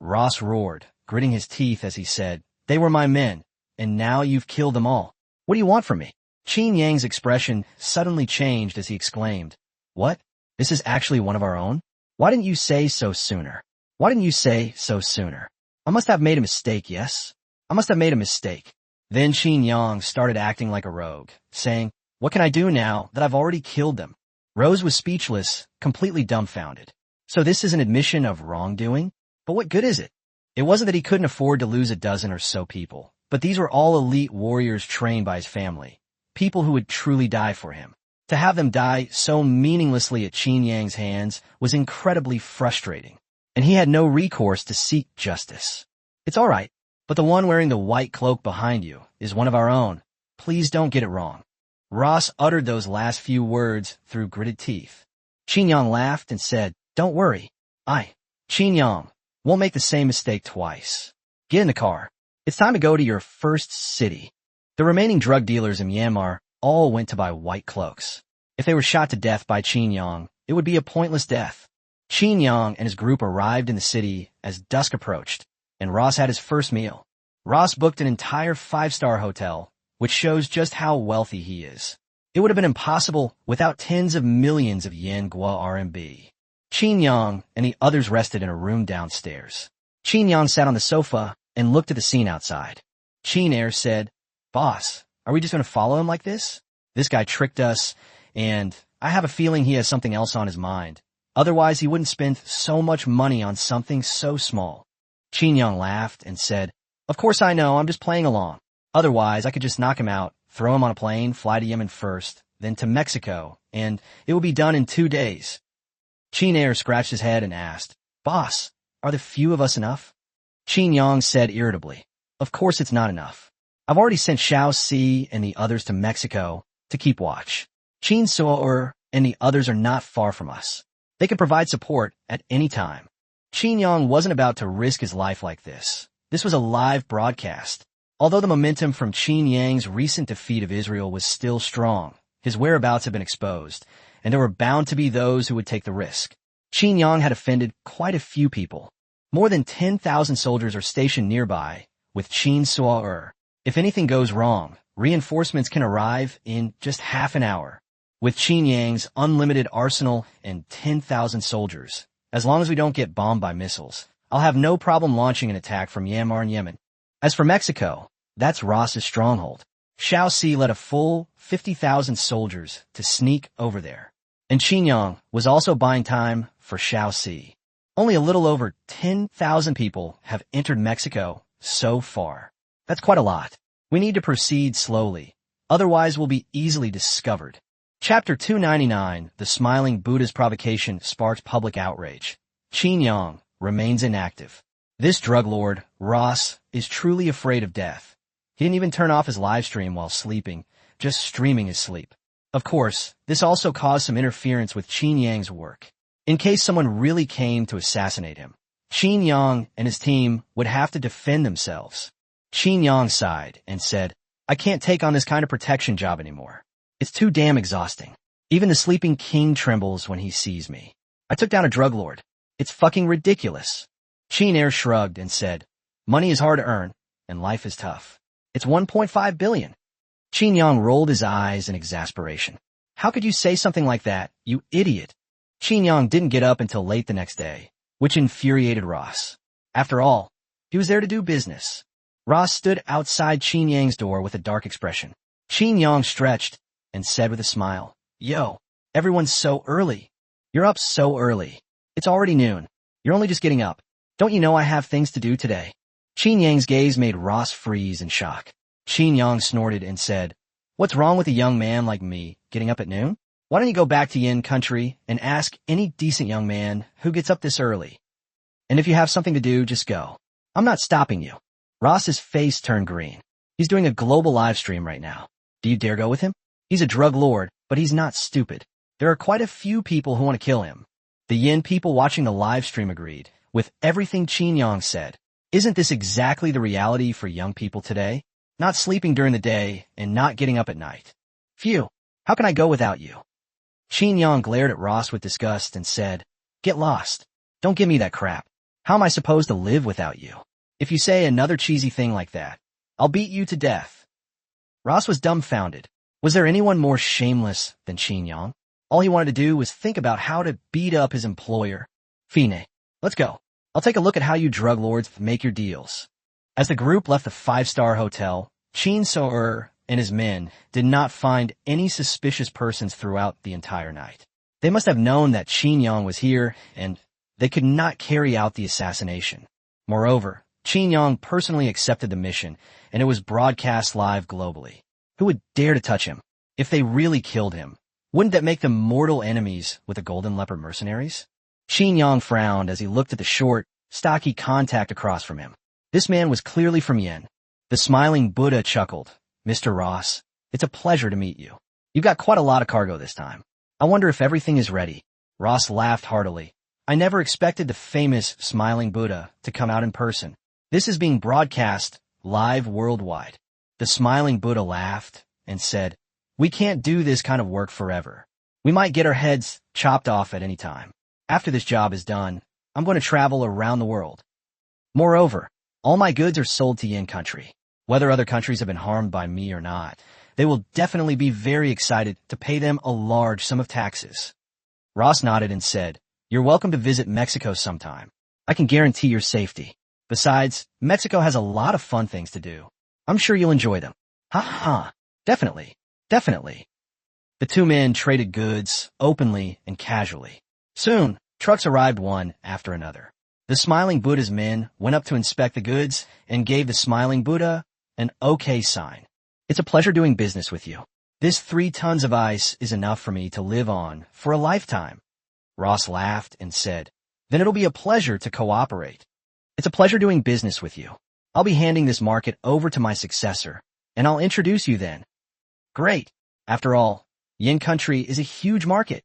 Ross roared, gritting his teeth as he said, They were my men, and now you've killed them all. What do you want from me? Qin Yang's expression suddenly changed as he exclaimed, What? This is actually one of our own? Why didn't you say so sooner? Why didn't you say so sooner? I must have made a mistake, yes? I must have made a mistake. Then Qin Yang started acting like a rogue, saying, What can I do now that I've already killed them? Rose was speechless, completely dumbfounded. So this is an admission of wrongdoing? But what good is it? It wasn't that he couldn't afford to lose a dozen or so people, but these were all elite warriors trained by his family, people who would truly die for him. To have them die so meaninglessly at Qin Yang's hands was incredibly frustrating, and he had no recourse to seek justice. It's all right, but the one wearing the white cloak behind you is one of our own. Please don't get it wrong. Ross uttered those last few words through gritted teeth. Qin Yang laughed and said, Don't worry. Qin Yang, won't make the same mistake twice. Get in the car. It's time to go to your first city. The remaining drug dealers in Myanmar all went to buy white cloaks. If they were shot to death by Qin Yang, it would be a pointless death. Qin Yang and his group arrived in the city as dusk approached, and Ross had his first meal. Ross booked an entire 5-star hotel, which shows just how wealthy he is. It would have been impossible without tens of millions of yen gua RMB. Qin Yang and the others rested in a room downstairs. Qin Yang sat on the sofa and looked at the scene outside. Qin Air said, "Boss, are we just going to follow him like this? This guy tricked us, and I have a feeling he has something else on his mind. Otherwise, he wouldn't spend so much money on something so small." Qin Yang laughed and said, "Of course I know, I'm just playing along. Otherwise, I could just knock him out, throw him on a plane, fly to Yemen first, then to Mexico, and it will be done in 2 days." Qin Air scratched his head and asked, "Boss, are the few of us enough?" Qin Yang said irritably, "Of course it's not enough. I've already sent Xiao Si and the others to Mexico to keep watch. Qin Suo and the others are not far from us. They can provide support at any time." Qin Yang wasn't about to risk his life like this. This was a live broadcast. Although the momentum from Qin Yang's recent defeat of Israel was still strong, his whereabouts had been exposed, and there were bound to be those who would take the risk. Qin Yang had offended quite a few people. More than 10,000 soldiers are stationed nearby with Qin Suo. If anything goes wrong, reinforcements can arrive in just half an hour. With Qin Yang's unlimited arsenal and 10,000 soldiers, as long as we don't get bombed by missiles, I'll have no problem launching an attack from Myanmar and Yemen. As for Mexico, that's Ross's stronghold. Xiao Si led a full 50,000 soldiers to sneak over there. And Qin Yang was also buying time for Xiao Si. Only a little over 10,000 people have entered Mexico so far. That's quite a lot. We need to proceed slowly, otherwise we'll be easily discovered. Chapter 299, The Smiling Buddha's Provocation Sparks Public Outrage. Qin Yang remains inactive. This drug lord, Ross, is truly afraid of death. He didn't even turn off his live stream while sleeping, just streaming his sleep. Of course, this also caused some interference with Qin Yang's work. In case someone really came to assassinate him, Qin Yang and his team would have to defend themselves. Qin Yang sighed and said, "I can't take on this kind of protection job anymore. It's too damn exhausting. Even the sleeping king trembles when he sees me. I took down a drug lord. It's fucking ridiculous." Qin Air shrugged and said, "Money is hard to earn, and life is tough. It's 1.5 billion. Qin Yang rolled his eyes in exasperation. "How could you say something like that, you idiot?" Qin Yang didn't get up until late the next day, which infuriated Ross. After all, he was there to do business. Ross stood outside Qin Yang's door with a dark expression. Qin Yang stretched and said with a smile, "Yo, everyone's so early. You're up so early. It's already noon. You're only just getting up. Don't you know I have things to do today?" Qin Yang's gaze made Ross freeze in shock. Qin Yang snorted and said, "What's wrong with a young man like me getting up at noon? Why don't you go back to Yin country and ask any decent young man who gets up this early? And if you have something to do, just go. I'm not stopping you." Ross's face turned green. He's doing a global live stream right now. Do you dare go with him? He's a drug lord, but he's not stupid. There are quite a few people who want to kill him. The Yin people watching the live stream agreed with everything Qin Yang said. Isn't this exactly the reality for young people today? Not sleeping during the day and not getting up at night. Phew, how can I go without you? Qin Yang glared at Ross with disgust and said, "Get lost. Don't give me that crap. How am I supposed to live without you? If you say another cheesy thing like that, I'll beat you to death." Ross was dumbfounded. Was there anyone more shameless than Qin Yang? All he wanted to do was think about how to beat up his employer. "Fine, let's go. I'll take a look at how you drug lords make your deals." As the group left the 5-star hotel, Qin So and his men did not find any suspicious persons throughout the entire night. They must have known that Qin Yang was here, and they could not carry out the assassination. Moreover, Qin Yang personally accepted the mission, and it was broadcast live globally. Who would dare to touch him? If they really killed him, wouldn't that make them mortal enemies with the Golden Leopard mercenaries? Qin Yang frowned as he looked at the short, stocky contact across from him. This man was clearly from Yin. The smiling Buddha chuckled. "Mr. Ross, it's a pleasure to meet you. You've got quite a lot of cargo this time. I wonder if everything is ready." Ross laughed heartily. "I never expected the famous smiling Buddha to come out in person. This is being broadcast live worldwide." The smiling Buddha laughed and said, "We can't do this kind of work forever. We might get our heads chopped off at any time. After this job is done, I'm going to travel around the world. Moreover, All my goods are sold to Yin country. Whether other countries have been harmed by me or not, they will definitely be very excited to pay them a large sum of taxes. Ross nodded and said, "You're welcome to visit Mexico sometime. I can guarantee your safety. Besides, Mexico has a lot of fun things to do. I'm sure you'll enjoy them." Ha ha, definitely, definitely. The two men traded goods openly and casually. Soon, trucks arrived one after another. The Smiling Buddha's men went up to inspect the goods and gave the Smiling Buddha an okay sign. "It's a pleasure doing business with you. This 3 tons of ice is enough for me to live on for a lifetime." Ross laughed and said, "Then it'll be a pleasure to cooperate. It's a pleasure doing business with you. I'll be handing this market over to my successor, and I'll introduce you then." "Great. After all, Yin country is a huge market."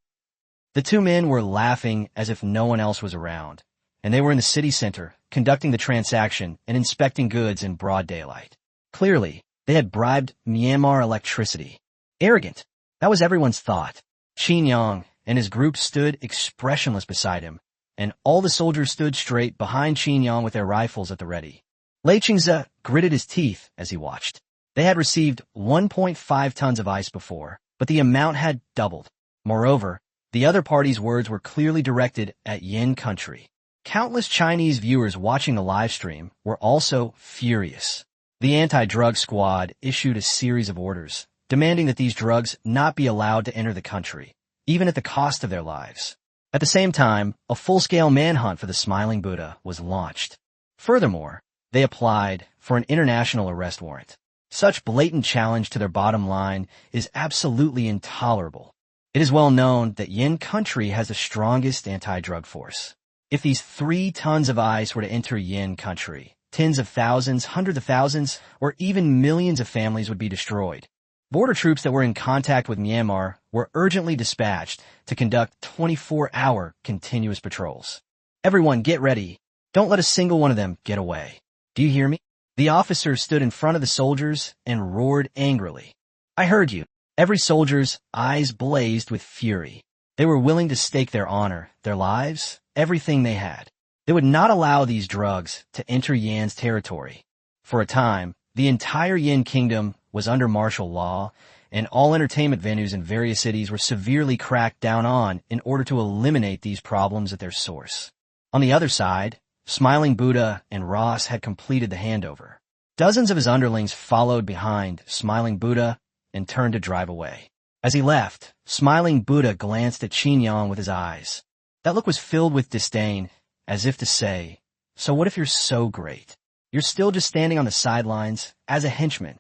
The two men were laughing as if no one else was around, and they were in the city center, conducting the transaction and inspecting goods in broad daylight. Clearly, they had bribed Myanmar electricity. Arrogant. That was everyone's thought. Qin Yang and his group stood expressionless beside him, and all the soldiers stood straight behind Qin Yang with their rifles at the ready. Lei Qingze gritted his teeth as he watched. They had received 1.5 tons of ice before, but the amount had doubled. Moreover, the other party's words were clearly directed at Yin country. Countless Chinese viewers watching the live stream were also furious. The anti-drug squad issued a series of orders, demanding that these drugs not be allowed to enter the country, even at the cost of their lives. At the same time, a full-scale manhunt for the Smiling Buddha was launched. Furthermore, they applied for an international arrest warrant. Such blatant challenge to their bottom line is absolutely intolerable. It is well known that Yin country has the strongest anti-drug force. If these 3 tons of ice were to enter Yin country, tens of thousands, hundreds of thousands, or even millions of families would be destroyed. Border troops that were in contact with Myanmar were urgently dispatched to conduct 24-hour continuous patrols. "Everyone get ready. Don't let a single one of them get away. Do you hear me?" The officer stood in front of the soldiers and roared angrily. "I heard you." Every soldier's eyes blazed with fury. They were willing to stake their honor, their lives, everything they had. They would not allow these drugs to enter Yan's territory. For a time, the entire Yin kingdom was under martial law, and all entertainment venues in various cities were severely cracked down on in order to eliminate these problems at their source. On the other side, Smiling Buddha and Ross had completed the handover. Dozens of his underlings followed behind Smiling Buddha and turned to drive away. As he left, Smiling Buddha glanced at Qin Yang with his eyes. That look was filled with disdain, as if to say, "So what if you're so great? You're still just standing on the sidelines as a henchman."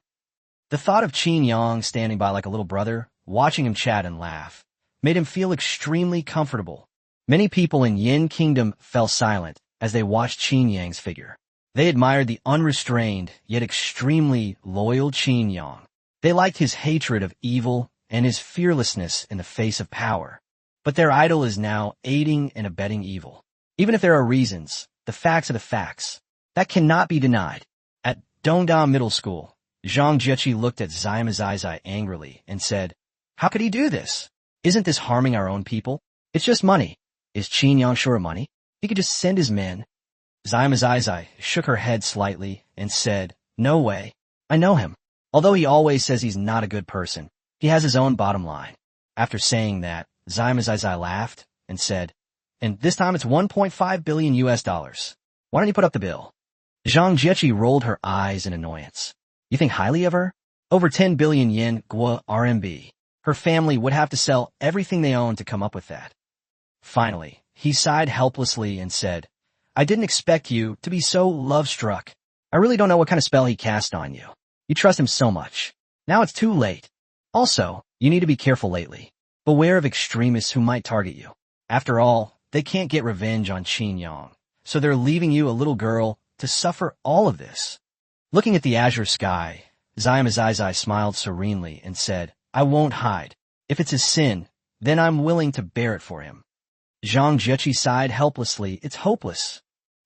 The thought of Qin Yang standing by like a little brother, watching him chat and laugh, made him feel extremely comfortable. Many people in Yin Kingdom fell silent as they watched Qin Yang's figure. They admired the unrestrained, yet extremely loyal Qin Yang. They liked his hatred of evil and his fearlessness in the face of power. But their idol is now aiding and abetting evil. Even if there are reasons, the facts are the facts. That cannot be denied. At Dongda Middle School, Zhang Jiechi looked at Sima Zai angrily and said, "How could he do this? Isn't this harming our own people? It's just money. Is Qin Yang sure of money? He could just send his men." Sima Zai shook her head slightly and said, "No way. I know him. Although he always says he's not a good person, he has his own bottom line." After saying that, Sima Zai laughed and said, "And this time it's 1.5 billion US dollars. Why don't you put up the bill?" Zhang Jiechi rolled her eyes in annoyance. "You think highly of her? Over 10 billion yen Gua RMB. Her family would have to sell everything they own to come up with that." Finally, he sighed helplessly and said, "I didn't expect you to be so love-struck. I really don't know what kind of spell he cast on you. You trust him so much. Now it's too late. Also, you need to be careful lately. Beware of extremists who might target you. After all, they can't get revenge on Qin Yang, so they're leaving you a little girl to suffer all of this." Looking at the azure sky, Sima Zai smiled serenely and said, "I won't hide. If it's his sin, then I'm willing to bear it for him." Zhang Jiechi sighed helplessly. It's hopeless.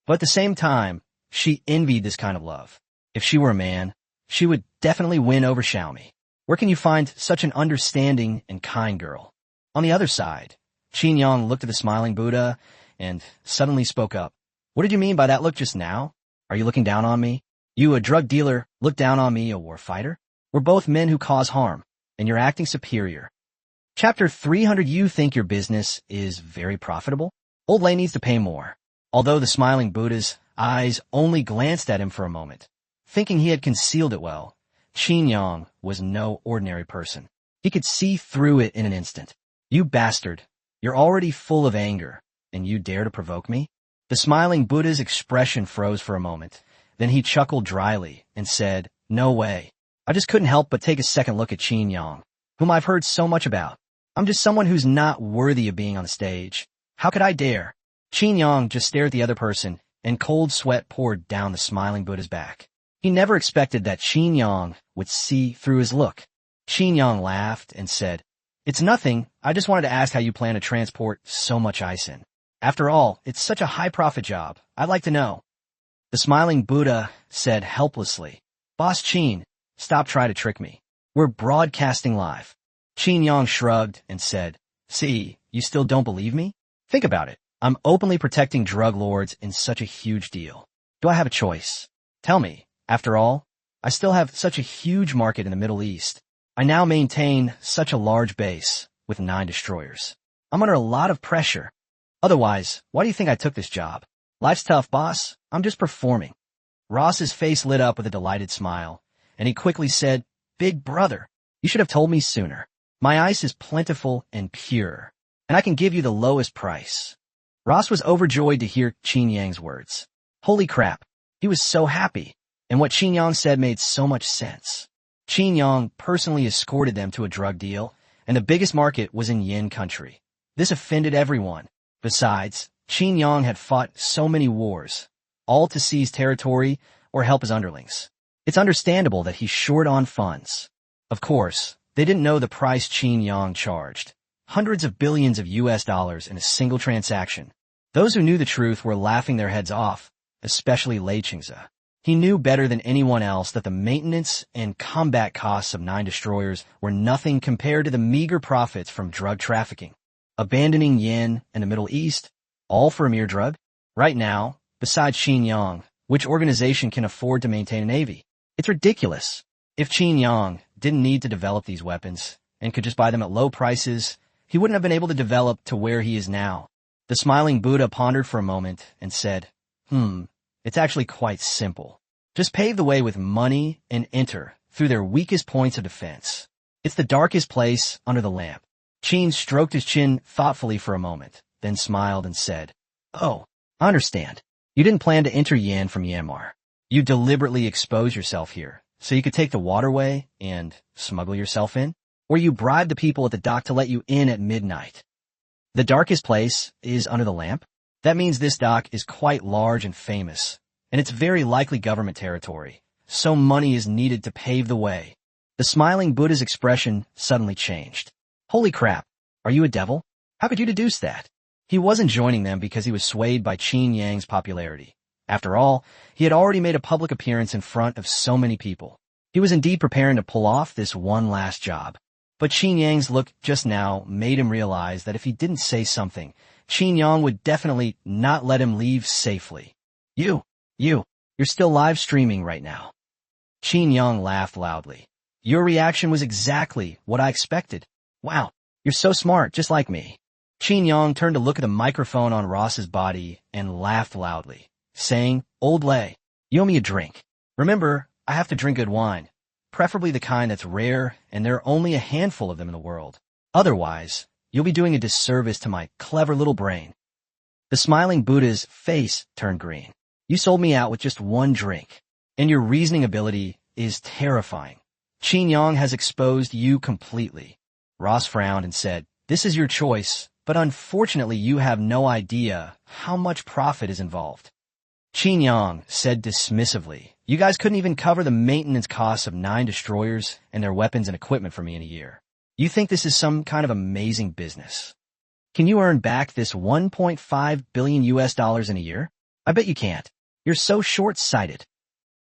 But at the same time, she envied this kind of love. If she were a man, she would definitely win over Xiaomi. Where can you find such an understanding and kind girl? On the other side, Qin Yang looked at the Smiling Buddha and suddenly spoke up. "What did you mean by that look just now? Are you looking down on me? You, a drug dealer, look down on me, a war fighter? We're both men who cause harm, and you're acting superior. Chapter 300. You think your business is very profitable? Old Lay needs to pay more. Although the smiling Buddha's eyes only glanced at him for a moment, thinking he had concealed it well, Qin Yang was no ordinary person. He could see through it in an instant. You bastard, you're already full of anger, and you dare to provoke me? The smiling Buddha's expression froze for a moment. Then he chuckled dryly and said, no way. I just couldn't help but take a second look at Qin Yang, whom I've heard so much about. I'm just someone who's not worthy of being on the stage. How could I dare? Qin Yang just stared at the other person, and cold sweat poured down the smiling Buddha's back. He never expected that Qin Yang would see through his look. Qin Yang laughed and said, it's nothing. I just wanted to ask how you plan to transport so much ice in. After all, it's such a high-profit job. I'd like to know. The smiling Buddha said helplessly, Boss Qin, stop trying to trick me. We're broadcasting live. Qin Yang shrugged and said, see, you still don't believe me? Think about it. I'm openly protecting drug lords in such a huge deal. Do I have a choice? Tell me. After all, I still have such a huge market in the Middle East. I now maintain such a large base with 9 destroyers. I'm under a lot of pressure. Otherwise, why do you think I took this job? Life's tough, boss. I'm just performing. Ross's face lit up with a delighted smile, and he quickly said, Big brother, you should have told me sooner. My ice is plentiful and pure, and I can give you the lowest price. Ross was overjoyed to hear Qin Yang's words. Holy crap, he was so happy, and what Qin Yang said made so much sense. Qin Yang personally escorted them to a drug deal, and the biggest market was in Yin country. This offended everyone. Besides, Qin Yang had fought so many wars, all to seize territory or help his underlings. It's understandable that he's short on funds. Of course, they didn't know the price Qin Yang charged. Hundreds of billions of US dollars in a single transaction. Those who knew the truth were laughing their heads off, especially Lei Qingze. He knew better than anyone else that the maintenance and combat costs of 9 destroyers were nothing compared to the meager profits from drug trafficking. Abandoning Yin and the Middle East, all for a mere drug? Right now, besides Qin Yang, which organization can afford to maintain a navy? It's ridiculous. If Qin Yang didn't need to develop these weapons and could just buy them at low prices, he wouldn't have been able to develop to where he is now. The smiling Buddha pondered for a moment and said, it's actually quite simple. Just pave the way with money and enter through their weakest points of defense. It's the darkest place under the lamp. Qin stroked his chin thoughtfully for a moment, then smiled and said, oh, I understand. You didn't plan to enter Yan from Myanmar. You deliberately exposed yourself here, so you could take the waterway and smuggle yourself in? Or you bribed the people at the dock to let you in at midnight? The darkest place is under the lamp? That means this dock is quite large and famous, and it's very likely government territory, so money is needed to pave the way. The smiling Buddha's expression suddenly changed. Holy crap, are you a devil? How could you deduce that? He wasn't joining them because he was swayed by Qin Yang's popularity. After all, he had already made a public appearance in front of so many people. He was indeed preparing to pull off this one last job. But Qin Yang's look just now made him realize that if he didn't say something, Qin Yang would definitely not let him leave safely. You're still live streaming right now. Qin Yang laughed loudly. Your reaction was exactly what I expected. Wow, you're so smart, just like me. Qin Yang turned to look at the microphone on Ross's body and laughed loudly, saying, Old Lei, you owe me a drink. Remember, I have to drink good wine, preferably the kind that's rare, and there are only a handful of them in the world. Otherwise, you'll be doing a disservice to my clever little brain. The smiling Buddha's face turned green. You sold me out with just one drink, and your reasoning ability is terrifying. Qin Yang has exposed you completely. Ross frowned and said, this is your choice, but unfortunately you have no idea how much profit is involved. Qin Yang said dismissively, you guys couldn't even cover the maintenance costs of 9 destroyers and their weapons and equipment for me in a year. You think this is some kind of amazing business? Can you earn back this 1.5 billion US dollars in a year? I bet you can't. You're so short-sighted.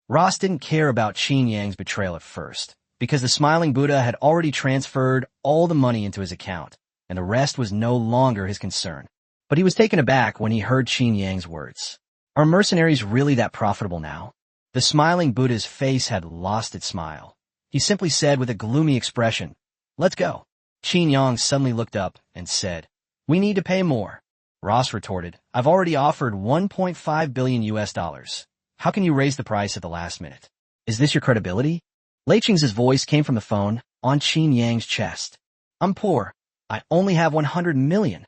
Ross didn't care about Qin Yang's betrayal at first, because the smiling Buddha had already transferred all the money into his account, and the rest was no longer his concern. But he was taken aback when he heard Qin Yang's words. Are mercenaries really that profitable now? The smiling Buddha's face had lost its smile. He simply said with a gloomy expression, "Let's go." Qin Yang suddenly looked up and said, "We need to pay more." Ross retorted, "I've already offered 1.5 billion US dollars. How can you raise the price at the last minute? Is this your credibility?" Lei Qing's voice came from the phone on Qin Yang's chest. "I'm poor. I only have 100 million.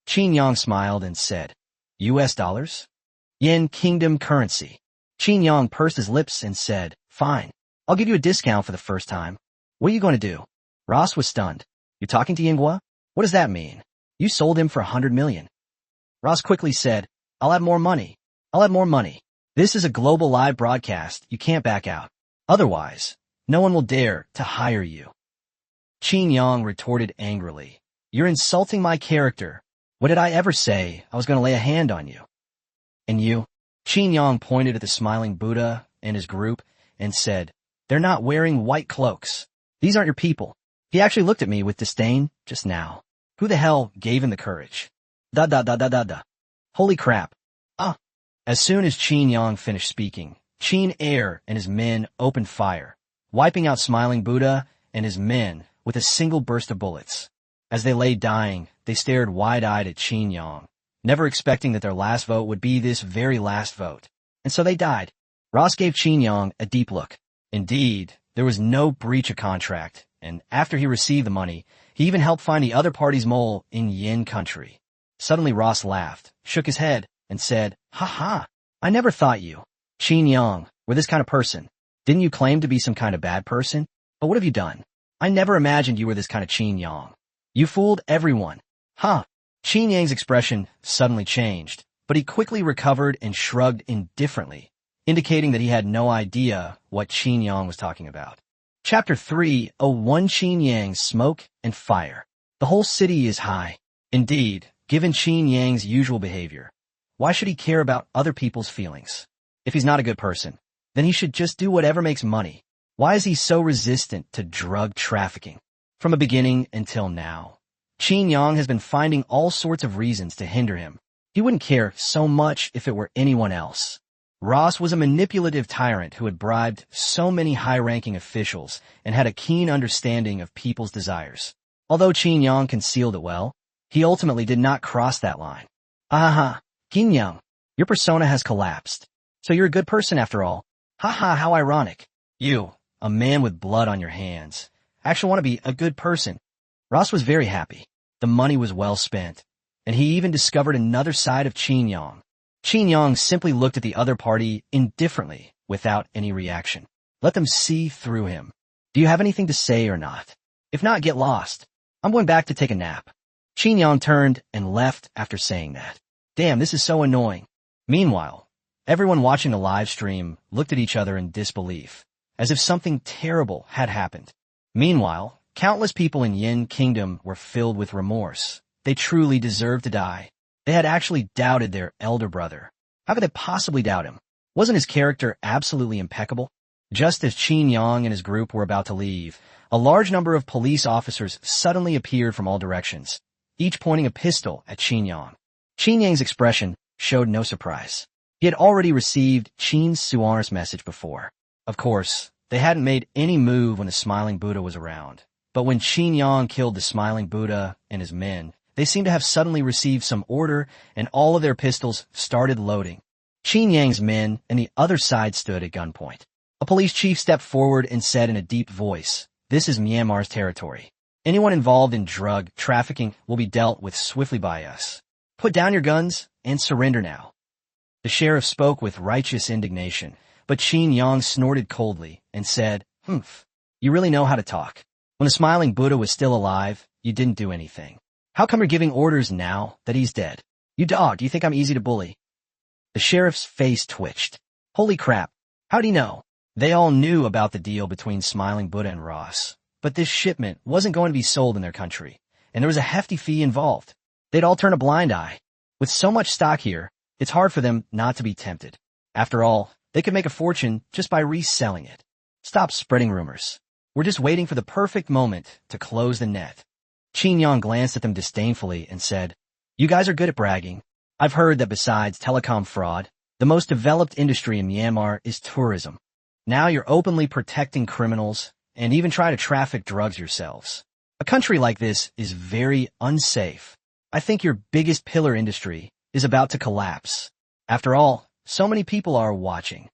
Qin Yang smiled and said, "US dollars? Yen kingdom currency." Qin Yang pursed his lips and said, "Fine. I'll give you a discount for the first time. What are you going to do?" Ross was stunned. "You're talking to Yinghua? What does that mean? You sold him for 100 million. Ross quickly said, I'll have more money. This is a global live broadcast. You can't back out. Otherwise, no one will dare to hire you." Qin Yang retorted angrily, "You're insulting my character. What did I ever say I was going to lay a hand on you? And you?" Qin Yang pointed at the smiling Buddha and his group and said, "They're not wearing white cloaks. These aren't your people." He actually looked at me with disdain just now. Who the hell gave him the courage? Holy crap. As soon as Qin Yang finished speaking, Qin Air and his men opened fire, wiping out smiling Buddha and his men with a single burst of bullets. As they lay dying, they stared wide-eyed at Qin Yang, never expecting that their last vote would be this very last vote. And so they died. Ross gave Qin Yang a deep look. Indeed, there was no breach of contract, and after he received the money, he even helped find the other party's mole in Yin country. Suddenly Ross laughed, shook his head, and said, "Ha ha, I never thought you, Qin Yang, were this kind of person. Didn't you claim to be some kind of bad person? But what have you done? I never imagined you were this kind of Qin Yang. You fooled everyone." Qin Yang's expression suddenly changed, but he quickly recovered and shrugged indifferently, indicating that he had no idea what Qin Yang was talking about. Chapter 3:01 Qin Yang's Smoke and Fire. The whole city is high. Indeed, given Qin Yang's usual behavior, why should he care about other people's feelings? If he's not a good person, then he should just do whatever makes money. Why is he so resistant to drug trafficking? From a beginning until now, Qin Yang has been finding all sorts of reasons to hinder him. He wouldn't care so much if it were anyone else. Ross was a manipulative tyrant who had bribed so many high-ranking officials and had a keen understanding of people's desires. Although Qin Yang concealed it well, he ultimately did not cross that line. Qin Yang, your persona has collapsed. So you're a good person after all. How ironic. You, a man with blood on your hands, actually want to be a good person. Ross was very happy. The money was well spent, and he even discovered another side of Qin Yang. Qin Yang simply looked at the other party indifferently, without any reaction. Let them see through him. Do you have anything to say or not? If not, get lost. I'm going back to take a nap. Qin Yang turned and left after saying that. Damn, this is so annoying. Meanwhile, everyone watching the live stream looked at each other in disbelief, as if something terrible had happened. Meanwhile, countless people in Yin Kingdom were filled with remorse. They truly deserved to die. They had actually doubted their elder brother. How could they possibly doubt him? Wasn't his character absolutely impeccable? Just as Qin Yang and his group were about to leave, a large number of police officers suddenly appeared from all directions, each pointing a pistol at Qin Yang. Qin Yang's expression showed no surprise. He had already received Qin Suar's message before. Of course, they hadn't made any move when the smiling Buddha was around. But when Qin Yang killed the smiling Buddha and his men, they seemed to have suddenly received some order, and all of their pistols started loading. Qin Yang's men and the other side stood at gunpoint. A police chief stepped forward and said in a deep voice, "This is Myanmar's territory. Anyone involved in drug trafficking will be dealt with swiftly by us. Put down your guns and surrender now." The sheriff spoke with righteous indignation, but Qin Yang snorted coldly and said, You really know how to talk. When the smiling Buddha was still alive, you didn't do anything. How come you're giving orders now that he's dead? You dog, do you think I'm easy to bully?" The sheriff's face twitched. Holy crap, how'd he know? They all knew about the deal between Smiling Buddha and Ross, but this shipment wasn't going to be sold in their country, and there was a hefty fee involved. They'd all turn a blind eye. With so much stock here, it's hard for them not to be tempted. After all, they could make a fortune just by reselling it. Stop spreading rumors. We're just waiting for the perfect moment to close the net. Qin Yang glanced at them disdainfully and said, "You guys are good at bragging. I've heard that besides telecom fraud, The most developed industry in Myanmar is tourism. Now you're openly protecting criminals and even try to traffic drugs yourselves. A country like this is very unsafe. I think your biggest pillar industry is about to collapse. After all, so many people are watching.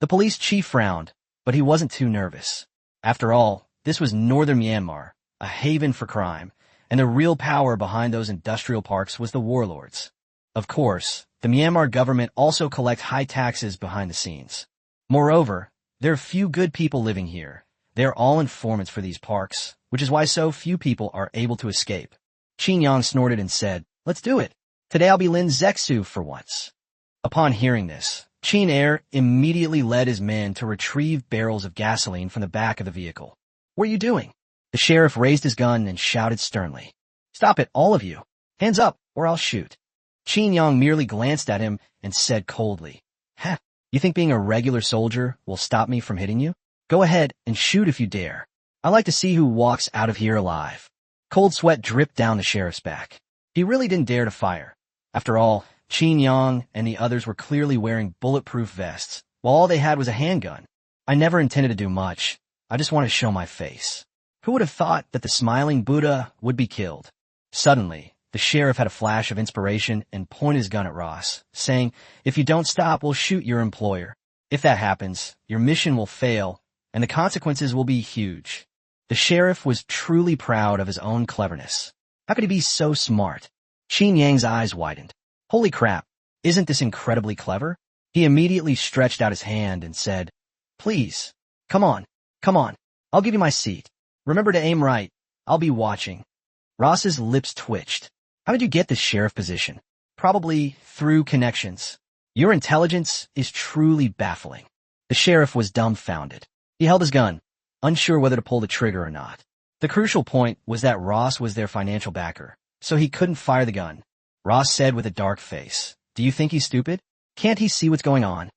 The police chief frowned, but he wasn't too nervous. After all, this was northern Myanmar, a haven for crime, and the real power behind those industrial parks was the warlords. Of course, the Myanmar government also collects high taxes behind the scenes. Moreover, there are few good people living here. They are all informants for these parks, which is why so few people are able to escape. Chin Yang snorted and said, "Let's do it. Today I'll be Lin Zexu for once." Upon hearing this, Chin Air immediately led his men to retrieve barrels of gasoline from the back of the vehicle. "What are you doing?" The sheriff raised his gun and shouted sternly. "Stop it, all of you. Hands up, or I'll shoot." Chin Yang merely glanced at him and said coldly, "Heh, you think being a regular soldier will stop me from hitting you? Go ahead and shoot if you dare. I like to see who walks out of here alive." Cold sweat dripped down the sheriff's back. He really didn't dare to fire. After all, Chin Yang and the others were clearly wearing bulletproof vests, while all they had was a handgun. I never intended to do much. I just wanted to show my face. Who would have thought that the smiling Buddha would be killed? Suddenly, the sheriff had a flash of inspiration and pointed his gun at Ross, saying, "If you don't stop, we'll shoot your employer. If that happens, your mission will fail, and the consequences will be huge." The sheriff was truly proud of his own cleverness. How could he be so smart? Chin Yang's eyes widened. Holy crap, isn't this incredibly clever? He immediately stretched out his hand and said, "Please, come on, I'll give you my seat. Remember to aim right. I'll be watching." Ross's lips twitched. "How did you get this sheriff position?" "Probably through connections. Your intelligence is truly baffling." The sheriff was dumbfounded. He held his gun, unsure whether to pull the trigger or not. The crucial point was that Ross was their financial backer, so he couldn't fire the gun. Ross said with a dark face, "Do you think he's stupid? Can't he see what's going on?"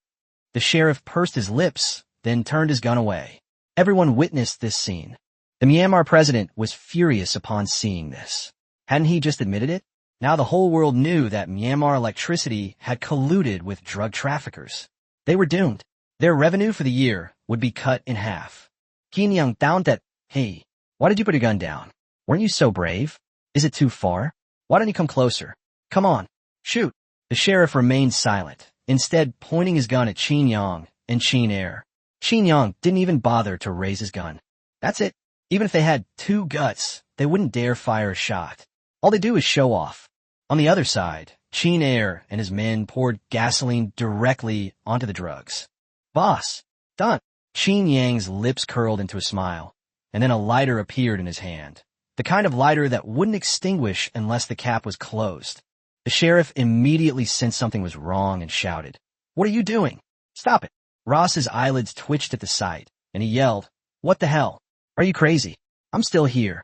The sheriff pursed his lips, then turned his gun away. Everyone witnessed this scene. The Myanmar president was furious upon seeing this. Hadn't he just admitted it? Now the whole world knew that Myanmar electricity had colluded with drug traffickers. They were doomed. Their revenue for the year would be cut in half. Kin Young down that, "Hey, why did you put a gun down? Weren't you so brave? Is it too far? Why don't you come closer? Come on, shoot." The sheriff remained silent, instead pointing his gun at Chin Yang and Chin Air. Chin Yang didn't even bother to raise his gun. That's it. Even if they had two guts, they wouldn't dare fire a shot. All they do is show off. On the other side, Chin Air and his men poured gasoline directly onto the drugs. "Boss, done." Chin Yang's lips curled into a smile, and then a lighter appeared in his hand. The kind of lighter that wouldn't extinguish unless the cap was closed. The sheriff immediately sensed something was wrong and shouted, "What are you doing? Stop it." Ross's eyelids twitched at the sight, and he yelled, "What the hell? Are you crazy? I'm still here."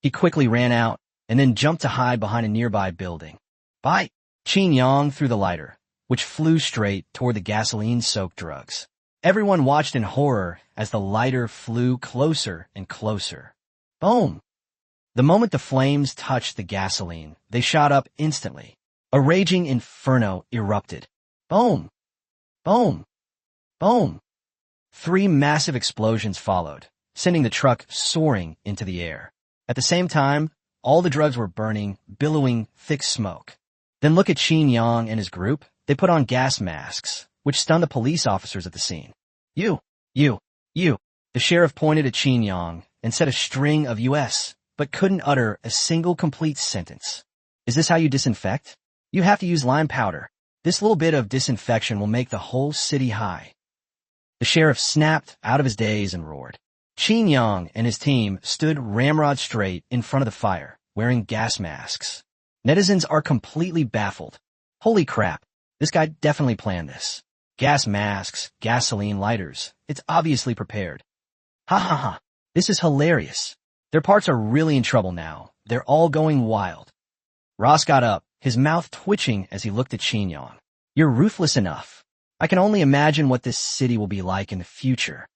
He quickly ran out, and then jumped to hide behind a nearby building. "Bye!" Chin Yang threw the lighter, which flew straight toward the gasoline-soaked drugs. Everyone watched in horror as the lighter flew closer and closer. Boom! The moment the flames touched the gasoline, they shot up instantly. A raging inferno erupted. Boom! Boom! Boom! 3 massive explosions followed, sending the truck soaring into the air. At the same time, all the drugs were burning, billowing thick smoke. Then look at Chin Yang and his group. They put on gas masks, which stunned the police officers at the scene. You. The sheriff pointed at Chin Yang and said a string of U.S., but couldn't utter a single complete sentence. "Is this how you disinfect? You have to use lime powder. This little bit of disinfection will make the whole city high." The sheriff snapped out of his daze and roared. Chin Yang and his team stood ramrod straight in front of the fire, wearing gas masks. Netizens are completely baffled. Holy crap, this guy definitely planned this. Gas masks, gasoline lighters. It's obviously prepared. Ha ha ha, this is hilarious. Their parts are really in trouble now. They're all going wild. Ross got up, his mouth twitching as he looked at Chin Yang. "You're ruthless enough. I can only imagine what this city will be like in the future."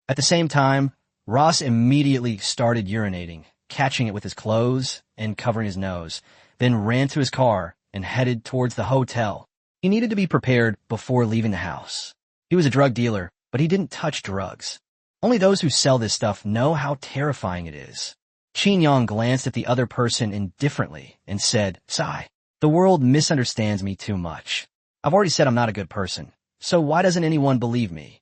At the same time, Ross immediately started urinating, catching it with his clothes and covering his nose, then ran to his car and headed towards the hotel. He needed to be prepared before leaving the house. He was a drug dealer, but he didn't touch drugs. Only those who sell this stuff know how terrifying it is. Qin Yang glanced at the other person indifferently and said, "Sigh. The world misunderstands me too much. I've already said I'm not a good person, so why doesn't anyone believe me?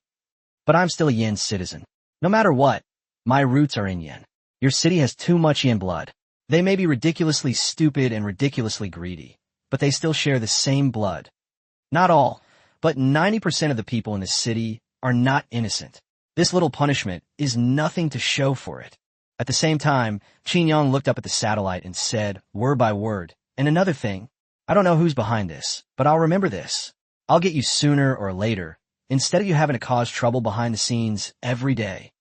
But I'm still a Yen citizen. No matter what, my roots are in Yen. Your city has too much Yen blood. They may be ridiculously stupid and ridiculously greedy, but they still share the same blood. Not all, but 90% of the people in this city are not innocent. This little punishment is nothing to show for it." At the same time, Qin Yang looked up at the satellite and said, word by word, "And another thing, I don't know who's behind this, but I'll remember this. I'll get you sooner or later, instead of you having to cause trouble behind the scenes every day."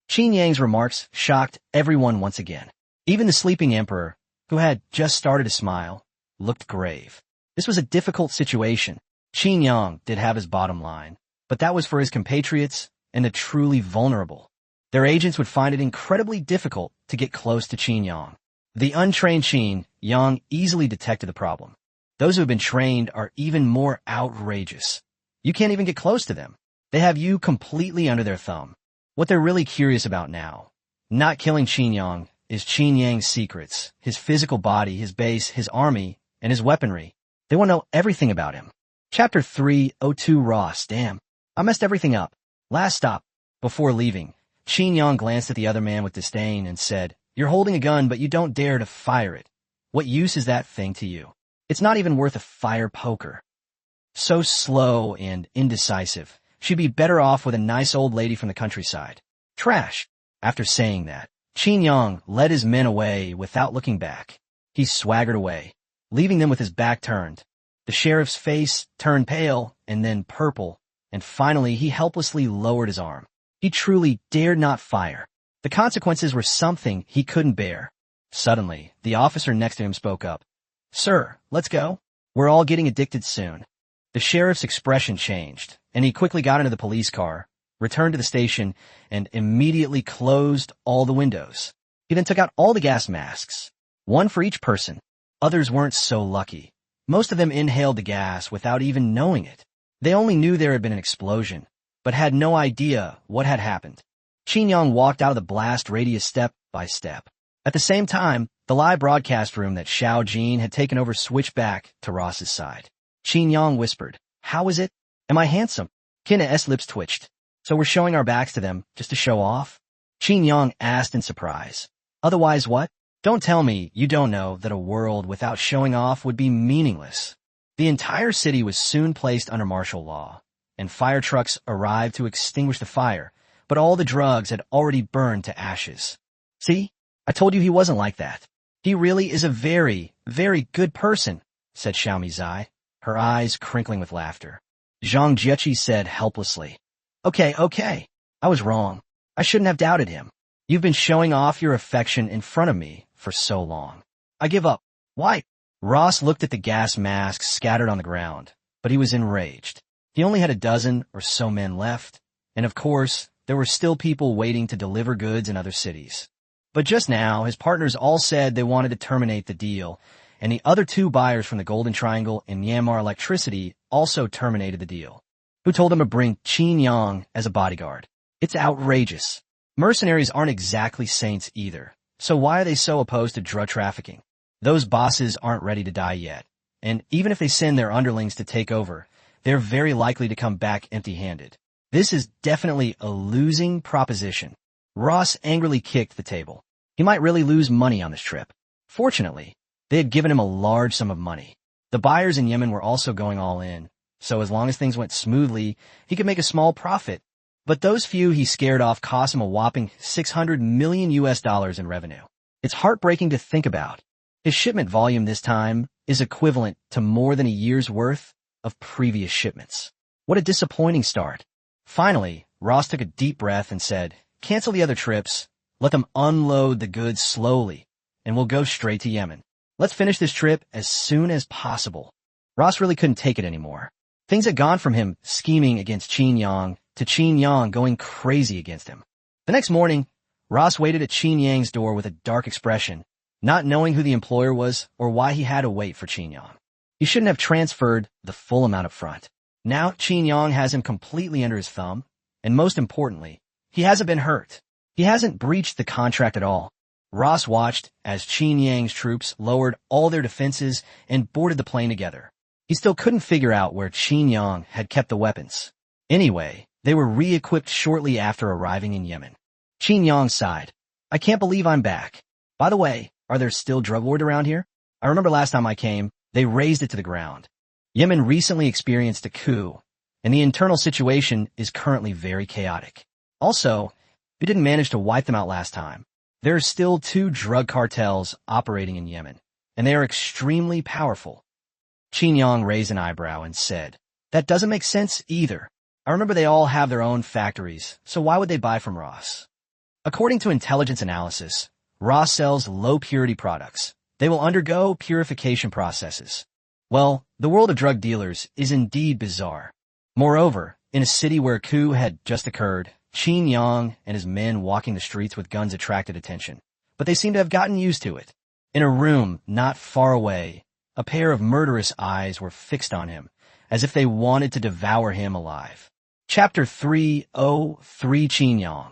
Qin Yang's remarks shocked everyone once again. Even the sleeping emperor, who had just started to smile, looked grave. This was a difficult situation. Qin Yang did have his bottom line, but that was for his compatriots and the truly vulnerable. Their agents would find it incredibly difficult to get close to Qin Yang. The untrained Qin Yang easily detected the problem. Those who have been trained are even more outrageous. You can't even get close to them. They have you completely under their thumb. What they're really curious about now, not killing Qin Yang, is Qin Yang's secrets, his physical body, his base, his army, and his weaponry. They want to know everything about him. Chapter 302 Ross. Damn, I messed everything up. Last stop. Before leaving, Qin Yang glanced at the other man with disdain and said, "You're holding a gun, but you don't dare to fire it. What use is that thing to you? It's not even worth a fire poker. So slow and indecisive. She'd be better off with a nice old lady from the countryside. Trash." After saying that, Qin Yang led his men away without looking back. He swaggered away, leaving them with his back turned. The sheriff's face turned pale and then purple, and finally he helplessly lowered his arm. He truly dared not fire. The consequences were something he couldn't bear. Suddenly, the officer next to him spoke up. "Sir, let's go. We're all getting addicted soon." The sheriff's expression changed, and he quickly got into the police car, returned to the station, and immediately closed all the windows. He then took out all the gas masks, one for each person. Others weren't so lucky. Most of them inhaled the gas without even knowing it. They only knew there had been an explosion, but had no idea what had happened. Qin Yang walked out of the blast radius step by step. At the same time, the live broadcast room that Xiao Jin had taken over switched back to Ross's side. Qin Yang whispered, "How is it? Am I handsome?" Kinna's lips twitched. "So we're showing our backs to them just to show off?" Qin Yang asked in surprise. "Otherwise what? Don't tell me you don't know that a world without showing off would be meaningless." The entire city was soon placed under martial law, and fire trucks arrived to extinguish the fire, but all the drugs had already burned to ashes. "See? I told you he wasn't like that. He really is a very, very good person," said Xiaomi Zai, her eyes crinkling with laughter. Zhang Jiechi said helplessly, Okay, I was wrong. I shouldn't have doubted him. You've been showing off your affection in front of me for so long. I give up. Why?" Ross looked at the gas masks scattered on the ground, but he was enraged. He only had a dozen or so men left, and of course, there were still people waiting to deliver goods in other cities. But just now, his partners all said they wanted to terminate the deal, and the other two buyers from the Golden Triangle and Myanmar Electricity also terminated the deal. Who told them to bring Qin Yang as a bodyguard? It's outrageous. Mercenaries aren't exactly saints either, so why are they so opposed to drug trafficking? Those bosses aren't ready to die yet, and even if they send their underlings to take over, they're very likely to come back empty-handed. This is definitely a losing proposition. Ross angrily kicked the table. He might really lose money on this trip. Fortunately, they had given him a large sum of money. The buyers in Yemen were also going all in, so as long as things went smoothly, he could make a small profit. But those few he scared off cost him a whopping $600 million in revenue. It's heartbreaking to think about. His shipment volume this time is equivalent to more than a year's worth of previous shipments. What a disappointing start. Finally, Ross took a deep breath and said, "Cancel the other trips, let them unload the goods slowly, and we'll go straight to Yemen. Let's finish this trip as soon as possible." Ross really couldn't take it anymore. Things had gone from him scheming against Qin Yang to Qin Yang going crazy against him. The next morning, Ross waited at Qin Yang's door with a dark expression, not knowing who the employer was or why he had to wait for Qin Yang. He shouldn't have transferred the full amount up front. Now, Qin Yang has him completely under his thumb, and most importantly, he hasn't been hurt. He hasn't breached the contract at all. Ross watched as Qin Yang's troops lowered all their defenses and boarded the plane together. He still couldn't figure out where Qin Yang had kept the weapons. Anyway, they were re-equipped shortly after arriving in Yemen. Qin Yang sighed. I can't believe I'm back. By the way, are there still drug lords around here? I remember last time I came, they razed it to the ground. Yemen recently experienced a coup, and the internal situation is currently very chaotic. Also, we didn't manage to wipe them out last time. There are still 2 drug cartels operating in Yemen, and they are extremely powerful. Qin Yang raised an eyebrow and said, that doesn't make sense either. I remember they all have their own factories, so why would they buy from Ross? According to intelligence analysis, Ross sells low-purity products. They will undergo purification processes. Well, the world of drug dealers is indeed bizarre. Moreover, in a city where a coup had just occurred, Qin Yang and his men walking the streets with guns attracted attention, but they seem to have gotten used to it. In a room not far away, a pair of murderous eyes were fixed on him, as if they wanted to devour him alive. Chapter 303 Qin Yang.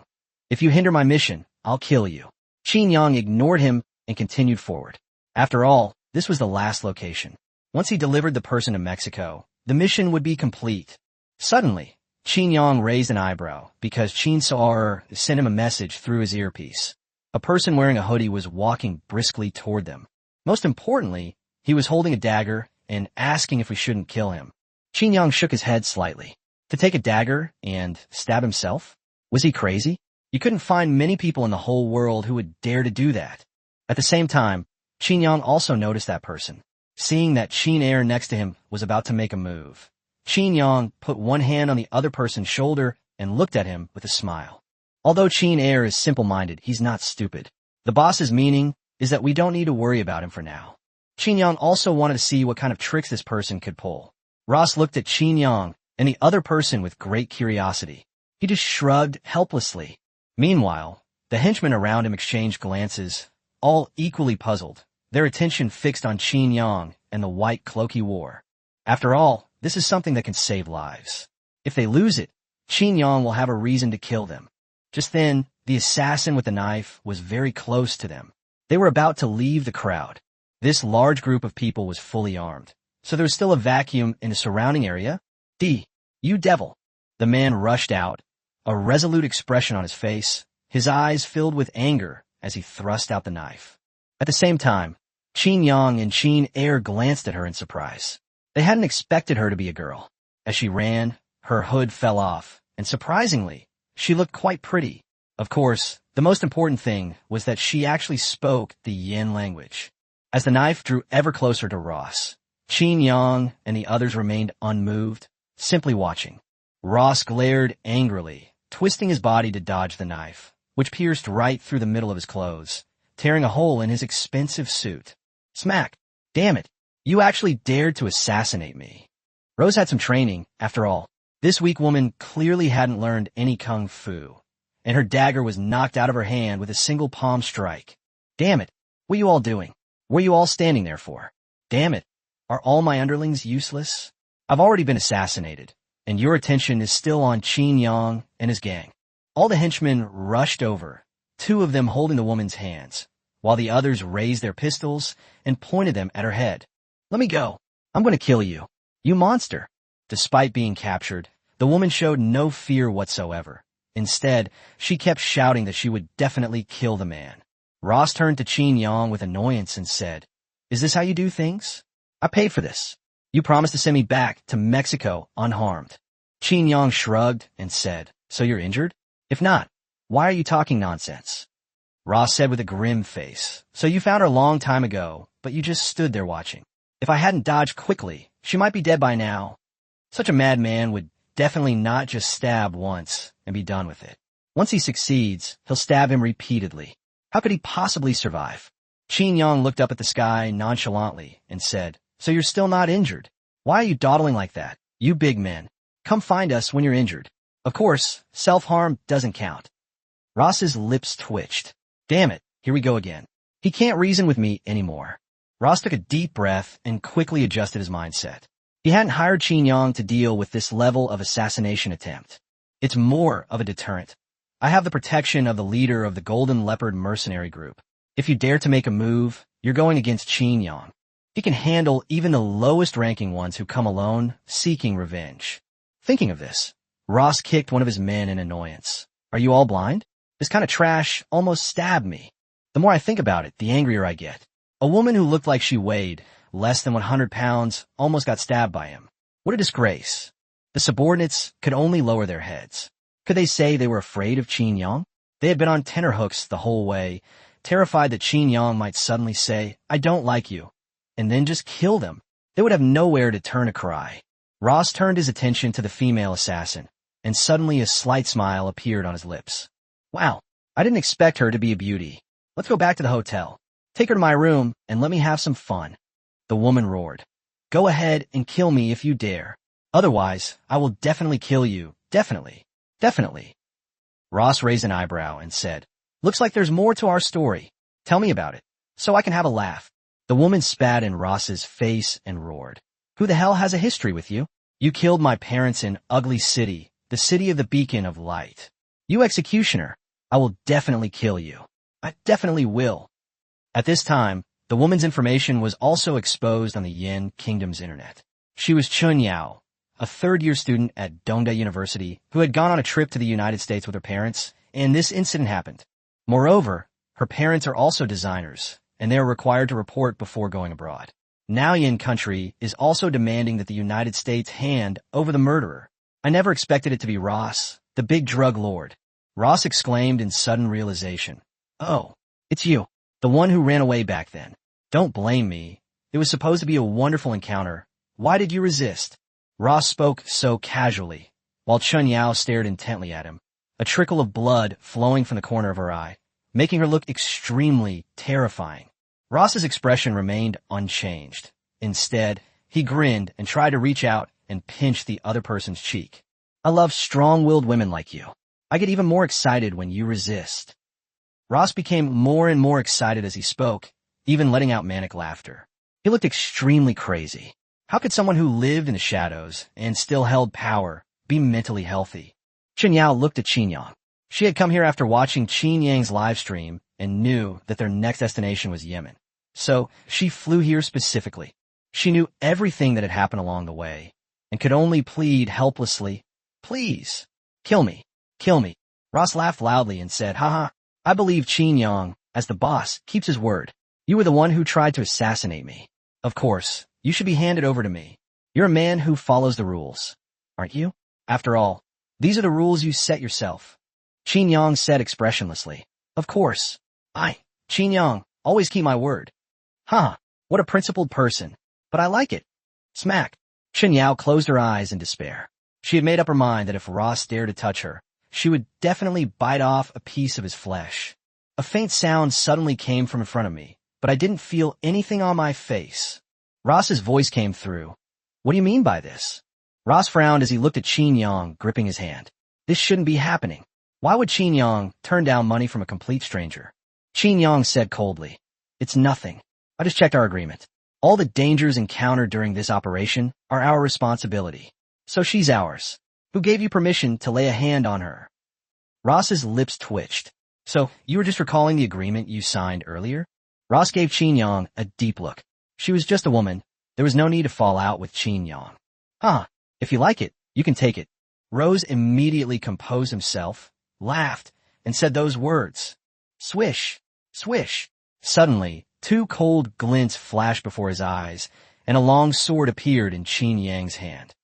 If you hinder my mission, I'll kill you. Qin Yang ignored him and continued forward. After all, this was the last location. Once he delivered the person to Mexico, the mission would be complete. Suddenly, Qin Yang raised an eyebrow because Qin Saar sent him a message through his earpiece. A person wearing a hoodie was walking briskly toward them. Most importantly, he was holding a dagger and asking if we shouldn't kill him. Qin Yang shook his head slightly. To take a dagger and stab himself? Was he crazy? You couldn't find many people in the whole world who would dare to do that. At the same time, Qin Yang also noticed that person. Seeing that Qin Air next to him was about to make a move, Qin Yang put one hand on the other person's shoulder and looked at him with a smile. Although Qin Air is simple-minded, he's not stupid. The boss's meaning is that we don't need to worry about him for now. Qin Yang also wanted to see what kind of tricks this person could pull. Ross looked at Qin Yang and the other person with great curiosity. He just shrugged helplessly. Meanwhile, the henchmen around him exchanged glances, all equally puzzled, their attention fixed on Qin Yang and the white cloak he wore. After all, this is something that can save lives. If they lose it, Qin Yang will have a reason to kill them. Just then, the assassin with the knife was very close to them. They were about to leave the crowd. This large group of people was fully armed, so there was still a vacuum in the surrounding area. You devil! The man rushed out, a resolute expression on his face, his eyes filled with anger as he thrust out the knife. At the same time, Qin Yang and Qin Air glanced at her in surprise. They hadn't expected her to be a girl. As she ran, her hood fell off, and surprisingly, she looked quite pretty. Of course, the most important thing was that she actually spoke the Yin language. As the knife drew ever closer to Ross, Qin Yang and the others remained unmoved, simply watching. Ross glared angrily, twisting his body to dodge the knife, which pierced right through the middle of his clothes, tearing a hole in his expensive suit. Smack! Damn it! You actually dared to assassinate me. Rose had some training, after all. This weak woman clearly hadn't learned any kung fu, and her dagger was knocked out of her hand with a single palm strike. Damn it! What are you all doing? What are you all standing there for? Damn it! Are all my underlings useless? I've already been assassinated, and your attention is still on Qin Yang and his gang. All the henchmen rushed over, 2 of them holding the woman's hands, while the others raised their pistols and pointed them at her head. Let me go. I'm going to kill you. You monster. Despite being captured, the woman showed no fear whatsoever. Instead, she kept shouting that she would definitely kill the man. Ross turned to Qin Yang with annoyance and said, Is this how you do things? I paid for this. You promised to send me back to Mexico unharmed. Qin Yang shrugged and said, So you're injured? If not, why are you talking nonsense? Ross said with a grim face, So you found her a long time ago, but you just stood there watching. If I hadn't dodged quickly, she might be dead by now. Such a madman would definitely not just stab once and be done with it. Once he succeeds, he'll stab him repeatedly. How could he possibly survive? Qin Yang looked up at the sky nonchalantly and said, So you're still not injured? Why are you dawdling like that? You big men. Come find us when you're injured. Of course, self-harm doesn't count. Ross's lips twitched. Damn it, here we go again. He can't reason with me anymore. Ross took a deep breath and quickly adjusted his mindset. He hadn't hired Qin Yang to deal with this level of assassination attempt. It's more of a deterrent. I have the protection of the leader of the Golden Leopard mercenary group. If you dare to make a move, you're going against Qin Yang. He can handle even the lowest-ranking ones who come alone, seeking revenge. Thinking of this, Ross kicked one of his men in annoyance. Are you all blind? This kind of trash almost stabbed me. The more I think about it, the angrier I get. A woman who looked like she weighed less than 100 pounds almost got stabbed by him. What a disgrace. The subordinates could only lower their heads. Could they say they were afraid of Qin Yang? They had been on tenterhooks the whole way, terrified that Qin Yang might suddenly say, I don't like you, and then just kill them. They would have nowhere to turn a cry. Ross turned his attention to the female assassin, and suddenly a slight smile appeared on his lips. Wow, I didn't expect her to be a beauty. Let's go back to the hotel. Take her to my room and let me have some fun. The woman roared. Go ahead and kill me if you dare. Otherwise, I will definitely kill you. Definitely. Definitely. Ross raised an eyebrow and said, Looks like there's more to our story. Tell me about it, so I can have a laugh. The woman spat in Ross's face and roared. Who the hell has a history with you? You killed my parents in Ugly City, the city of the beacon of light. You executioner, I will definitely kill you. I definitely will. At this time, the woman's information was also exposed on the Yin Kingdom's internet. She was Chun Yao, a third-year student at Dongda University who had gone on a trip to the United States with her parents, and this incident happened. Moreover, her parents are also designers, and they are required to report before going abroad. Now Yin country is also demanding that the United States hand over the murderer. I never expected it to be Ross, the big drug lord. Ross exclaimed in sudden realization. Oh, it's you, the one who ran away back then. Don't blame me. It was supposed to be a wonderful encounter. Why did you resist? Ross spoke so casually, while Chun Yao stared intently at him, a trickle of blood flowing from the corner of her eye, making her look extremely terrifying. Ross's expression remained unchanged. Instead, he grinned and tried to reach out and pinch the other person's cheek. I love strong-willed women like you. I get even more excited when you resist. Ross became more and more excited as he spoke, even letting out manic laughter. He looked extremely crazy. How could someone who lived in the shadows and still held power be mentally healthy? Chun Yao looked at Qin Yang. She had come here after watching Qin Yang's live stream and knew that their next destination was Yemen. So she flew here specifically. She knew everything that had happened along the way and could only plead helplessly, Please, kill me, kill me. Ross laughed loudly and said, Haha, I believe Qin Yang, as the boss, keeps his word. You were the one who tried to assassinate me. Of course, you should be handed over to me. You're a man who follows the rules, aren't you? After all, these are the rules you set yourself. Qin Yang said expressionlessly. Of course. I, Qin Yang, always keep my word. What a principled person. But I like it. Smack. Chun Yao closed her eyes in despair. She had made up her mind that if Ross dared to touch her, she would definitely bite off a piece of his flesh. A faint sound suddenly came from in front of me, but I didn't feel anything on my face. Ross's voice came through. What do you mean by this? Ross frowned as he looked at Qin Yang gripping his hand. This shouldn't be happening. Why would Qin Yang turn down money from a complete stranger? Qin Yang said coldly. It's nothing. I just checked our agreement. All the dangers encountered during this operation are our responsibility. So she's ours. Who gave you permission to lay a hand on her? Ross's lips twitched. So, you were just recalling the agreement you signed earlier? Ross gave Qin Yang a deep look. She was just a woman. There was no need to fall out with Qin Yang. If you like it, you can take it. Rose immediately composed himself, laughed, and said those words. Swish, swish. Suddenly, two cold glints flashed before his eyes, and a long sword appeared in Qin Yang's hand.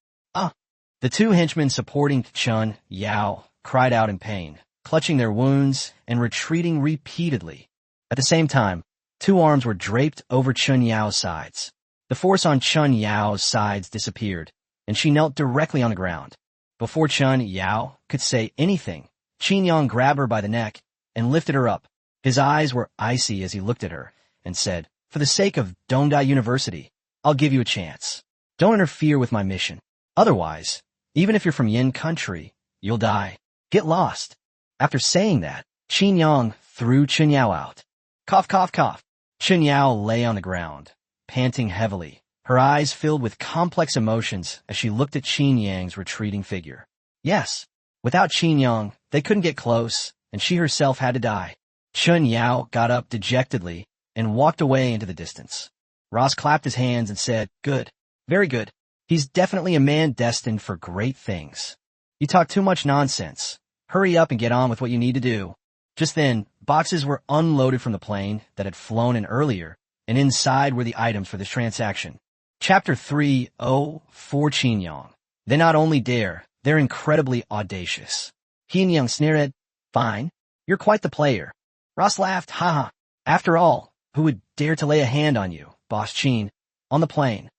The two henchmen supporting Chun Yao cried out in pain, clutching their wounds and retreating repeatedly. At the same time, two arms were draped over Chun Yao's sides. The force on Chun Yao's sides disappeared, and she knelt directly on the ground. Before Chun Yao could say anything, Qin Yang grabbed her by the neck and lifted her up. His eyes were icy as he looked at her and said, For the sake of Dongda University, I'll give you a chance. Don't interfere with my mission. Otherwise, even if you're from Yin country, you'll die. Get lost. After saying that, Qin Yang threw Chun Yao out. Cough, cough, cough. Chun Yao lay on the ground, panting heavily, her eyes filled with complex emotions as she looked at Qin Yang's retreating figure. Yes, without Qin Yang, they couldn't get close, and she herself had to die. Chun Yao got up dejectedly and walked away into the distance. Ross clapped his hands and said, "Good. Very good. He's definitely a man destined for great things. You talk too much nonsense. Hurry up and get on with what you need to do." Just then, boxes were unloaded from the plane that had flown in earlier, and inside were the items for this transaction. Chapter 304 Qin Yang. They not only dare, they're incredibly audacious. Qin Yang sneered, "Fine. You're quite the player." Ross laughed, "Haha. After all, who would dare to lay a hand on you, Boss Qin, on the plane?"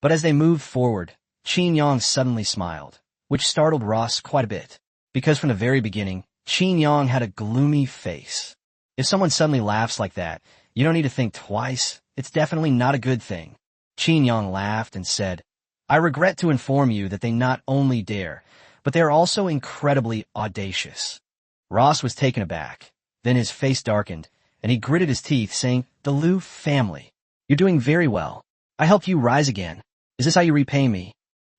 But as they moved forward, Qin Yang suddenly smiled, which startled Ross quite a bit, because from the very beginning, Qin Yang had a gloomy face. If someone suddenly laughs like that, you don't need to think twice. It's definitely not a good thing. Qin Yang laughed and said, "I regret to inform you that they not only dare, but they are also incredibly audacious." Ross was taken aback. Then his face darkened, and he gritted his teeth, saying, "The Liu family. You're doing very well. I helped you rise again. Is this how you repay me?"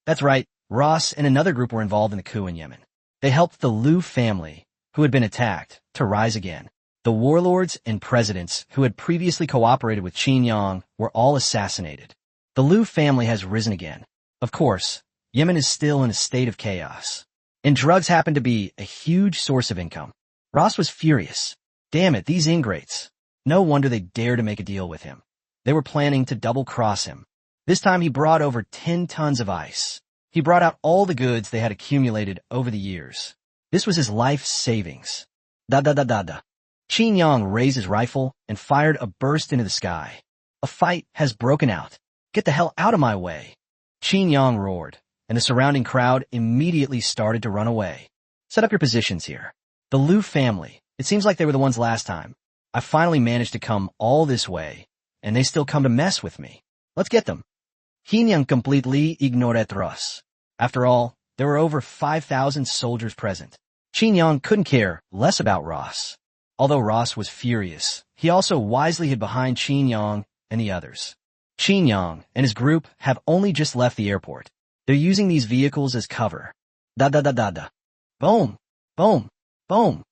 That's right. Ross and another group were involved in the coup in Yemen. They helped the Liu family, who had been attacked, to rise again. The warlords and presidents who had previously cooperated with Qin Yang were all assassinated. The Liu family has risen again. Of course, Yemen is still in a state of chaos. And drugs happen to be a huge source of income. Ross was furious. Damn it, these ingrates. No wonder they dared to make a deal with him. They were planning to double-cross him. This time he brought over 10 tons of ice. He brought out all the goods they had accumulated over the years. This was his life savings. Da-da-da-da-da. Qin Yang raised his rifle and fired a burst into the sky. "A fight has broken out. Get the hell out of my way." Qin Yang roared, and the surrounding crowd immediately started to run away. "Set up your positions here. The Liu family. It seems like they were the ones last time. I finally managed to come all this way, and they still come to mess with me. Let's get them." Qin Yang completely ignored Ross. After all, there were over 5,000 soldiers present. Qin Yang couldn't care less about Ross. Although Ross was furious, he also wisely hid behind Qin Yang and the others. Qin Yang and his group have only just left the airport. They're using these vehicles as cover. Da-da-da-da-da. Boom! Boom! Boom!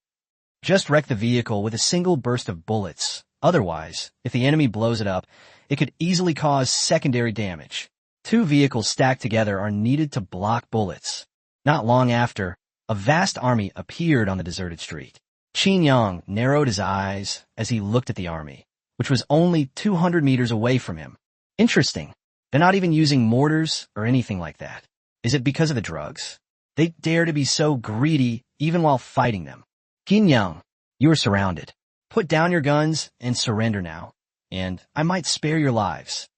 Just wreck the vehicle with a single burst of bullets. Otherwise, if the enemy blows it up, it could easily cause secondary damage. 2 vehicles stacked together are needed to block bullets. Not long after, a vast army appeared on the deserted street. Qin Yang narrowed his eyes as he looked at the army, which was only 200 meters away from him. Interesting. They're not even using mortars or anything like that. Is it because of the drugs? They dare to be so greedy even while fighting them. Qin Yang, you are surrounded. Put down your guns and surrender now, and I might spare your lives.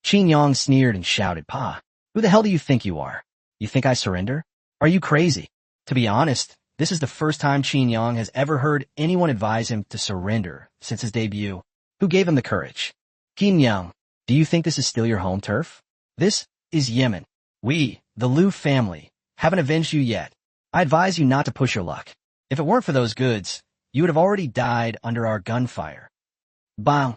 Qin Yang sneered and shouted, "Pa, who the hell do you think you are? You think I surrender? Are you crazy?" To be honest, this is the first time Qin Yang has ever heard anyone advise him to surrender since his debut. Who gave him the courage? Qin Yang, do you think this is still your home turf? This is Yemen. We, the Liu family, haven't avenged you yet. I advise you not to push your luck. If it weren't for those goods, you would have already died under our gunfire. Bang!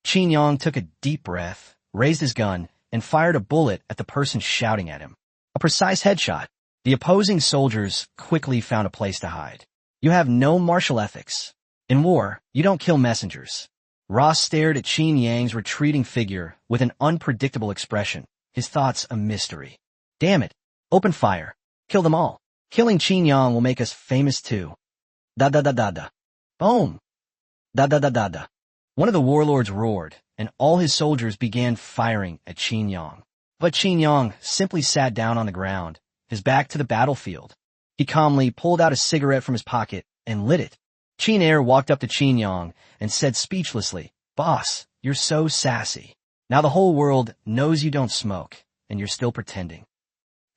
Qin Yang took a deep breath, raised his gun, and fired a bullet at the person shouting at him. A precise headshot. The opposing soldiers quickly found a place to hide. You have no martial ethics. In war, you don't kill messengers. Ross stared at Qin Yang's retreating figure with an unpredictable expression, his thoughts a mystery. Damn it. Open fire. Kill them all. Killing Qin Yang will make us famous too. Da-da-da-da-da. Boom. Da-da-da-da-da. One of the warlords roared, and all his soldiers began firing at Qin Yang. But Qin Yang simply sat down on the ground, his back to the battlefield. He calmly pulled out a cigarette from his pocket and lit it. Qin Er walked up to Qin Yang and said speechlessly, "Boss, you're so sassy. Now the whole world knows you don't smoke, and you're still pretending."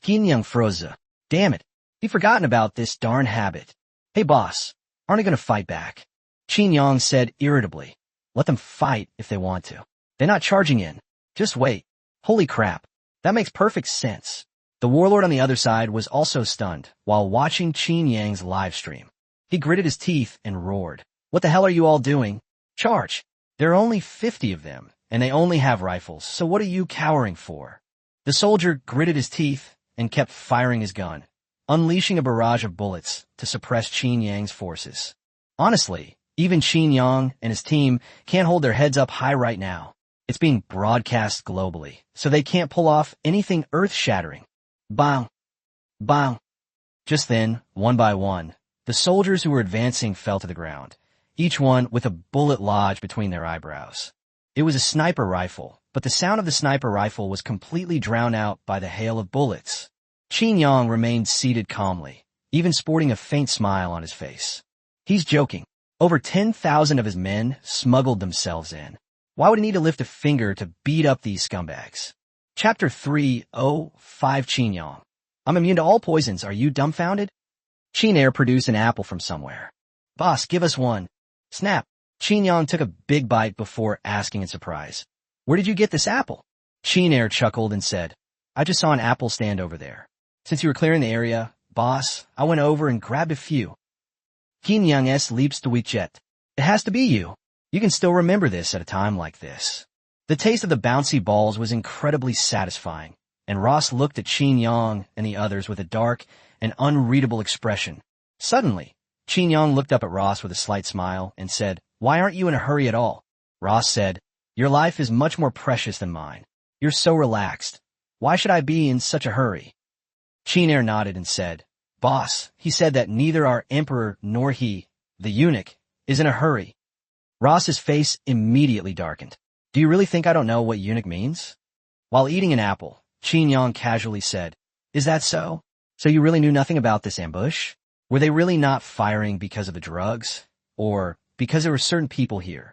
Qin Yang froze. Damn it. He'd forgotten about this darn habit. "Hey boss, aren't I gonna fight back?" Qin Yang said irritably. "Let them fight if they want to. They're not charging in. Just wait." Holy crap. That makes perfect sense. The warlord on the other side was also stunned while watching Qin Yang's live stream. He gritted his teeth and roared, "What the hell are you all doing? Charge! There are only 50 of them, and they only have rifles, so what are you cowering for? The soldier gritted his teeth and kept firing his gun, unleashing a barrage of bullets to suppress Qin Yang's forces. Honestly, even Qin Yang and his team can't hold their heads up high right now. It's being broadcast globally, so they can't pull off anything earth-shattering. Bang! Bang! Just then, one by one, the soldiers who were advancing fell to the ground, each one with a bullet lodged between their eyebrows. It was a sniper rifle, but the sound of the sniper rifle was completely drowned out by the hail of bullets. Qin Yang remained seated calmly, even sporting a faint smile on his face. He's joking. Over 10,000 of his men smuggled themselves in. Why would he need to lift a finger to beat up these scumbags? Chapter 305 Qin Yang. I'm immune to all poisons. Are you dumbfounded? Qin Air produced an apple from somewhere. Boss, give us one. Snap. Qin Yang took a big bite before asking in surprise. Where did you get this apple? Qin Air chuckled and said, I just saw an apple stand over there. Since you were clearing the area, boss, I went over and grabbed a few. Qin Yang leaps to jet. It has to be you. You can still remember this at a time like this. The taste of the bouncy balls was incredibly satisfying, and Ross looked at Qin Yang and the others with a dark and unreadable expression. Suddenly, Qin Yang looked up at Ross with a slight smile and said, Why aren't you in a hurry at all? Ross said, Your life is much more precious than mine. You're so relaxed. Why should I be in such a hurry? Qin Air nodded and said, Boss, he said that neither our emperor nor he, the eunuch, is in a hurry. Ross's face immediately darkened. Do you really think I don't know what eunuch means? While eating an apple, Qin Yang casually said, Is that so? So you really knew nothing about this ambush? Were they really not firing because of the drugs? Or because there were certain people here?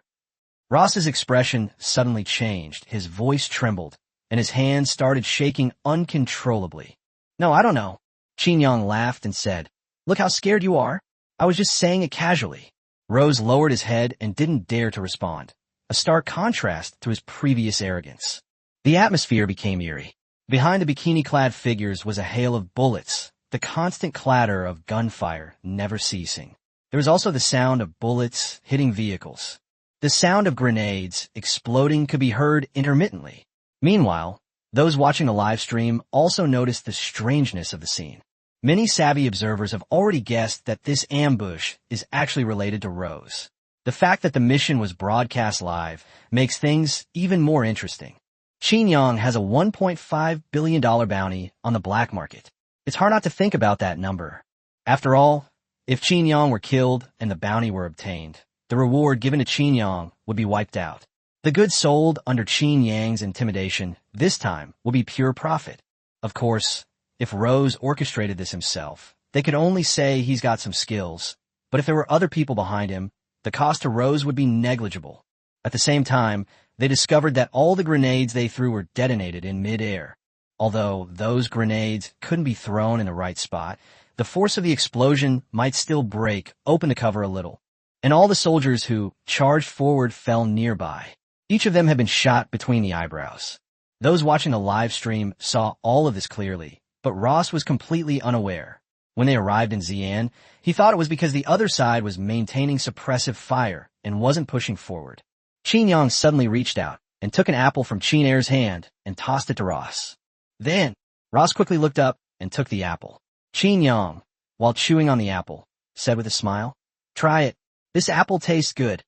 Ross's expression suddenly changed, his voice trembled, and his hands started shaking uncontrollably. No, I don't know. Qin Yang laughed and said, Look how scared you are. I was just saying it casually. Rose lowered his head and didn't dare to respond, a stark contrast to his previous arrogance. The atmosphere became eerie. Behind the bikini-clad figures was a hail of bullets, the constant clatter of gunfire never ceasing. There was also the sound of bullets hitting vehicles. The sound of grenades exploding could be heard intermittently. Meanwhile, those watching the live stream also noticed the strangeness of the scene. Many savvy observers have already guessed that this ambush is actually related to Rose. The fact that the mission was broadcast live makes things even more interesting. Qin Yang has a $1.5 billion bounty on the black market. It's hard not to think about that number. After all, if Qin Yang were killed and the bounty were obtained, the reward given to Qin Yang would be wiped out. The goods sold under Qin Yang's intimidation this time will be pure profit. Of course, if Rose orchestrated this himself, they could only say he's got some skills, but if there were other people behind him, the cost to Rose would be negligible. At the same time, they discovered that all the grenades they threw were detonated in mid-air. Although those grenades couldn't be thrown in the right spot, the force of the explosion might still break open the cover a little, and all the soldiers who charged forward fell nearby. Each of them had been shot between the eyebrows. Those watching the live stream saw all of this clearly, but Ross was completely unaware. When they arrived in Xi'an, he thought it was because the other side was maintaining suppressive fire and wasn't pushing forward. Qin Yang suddenly reached out and took an apple from Qin Air's hand and tossed it to Ross. Then, Ross quickly looked up and took the apple. Qin Yang, while chewing on the apple, said with a smile, Try it. This apple tastes good.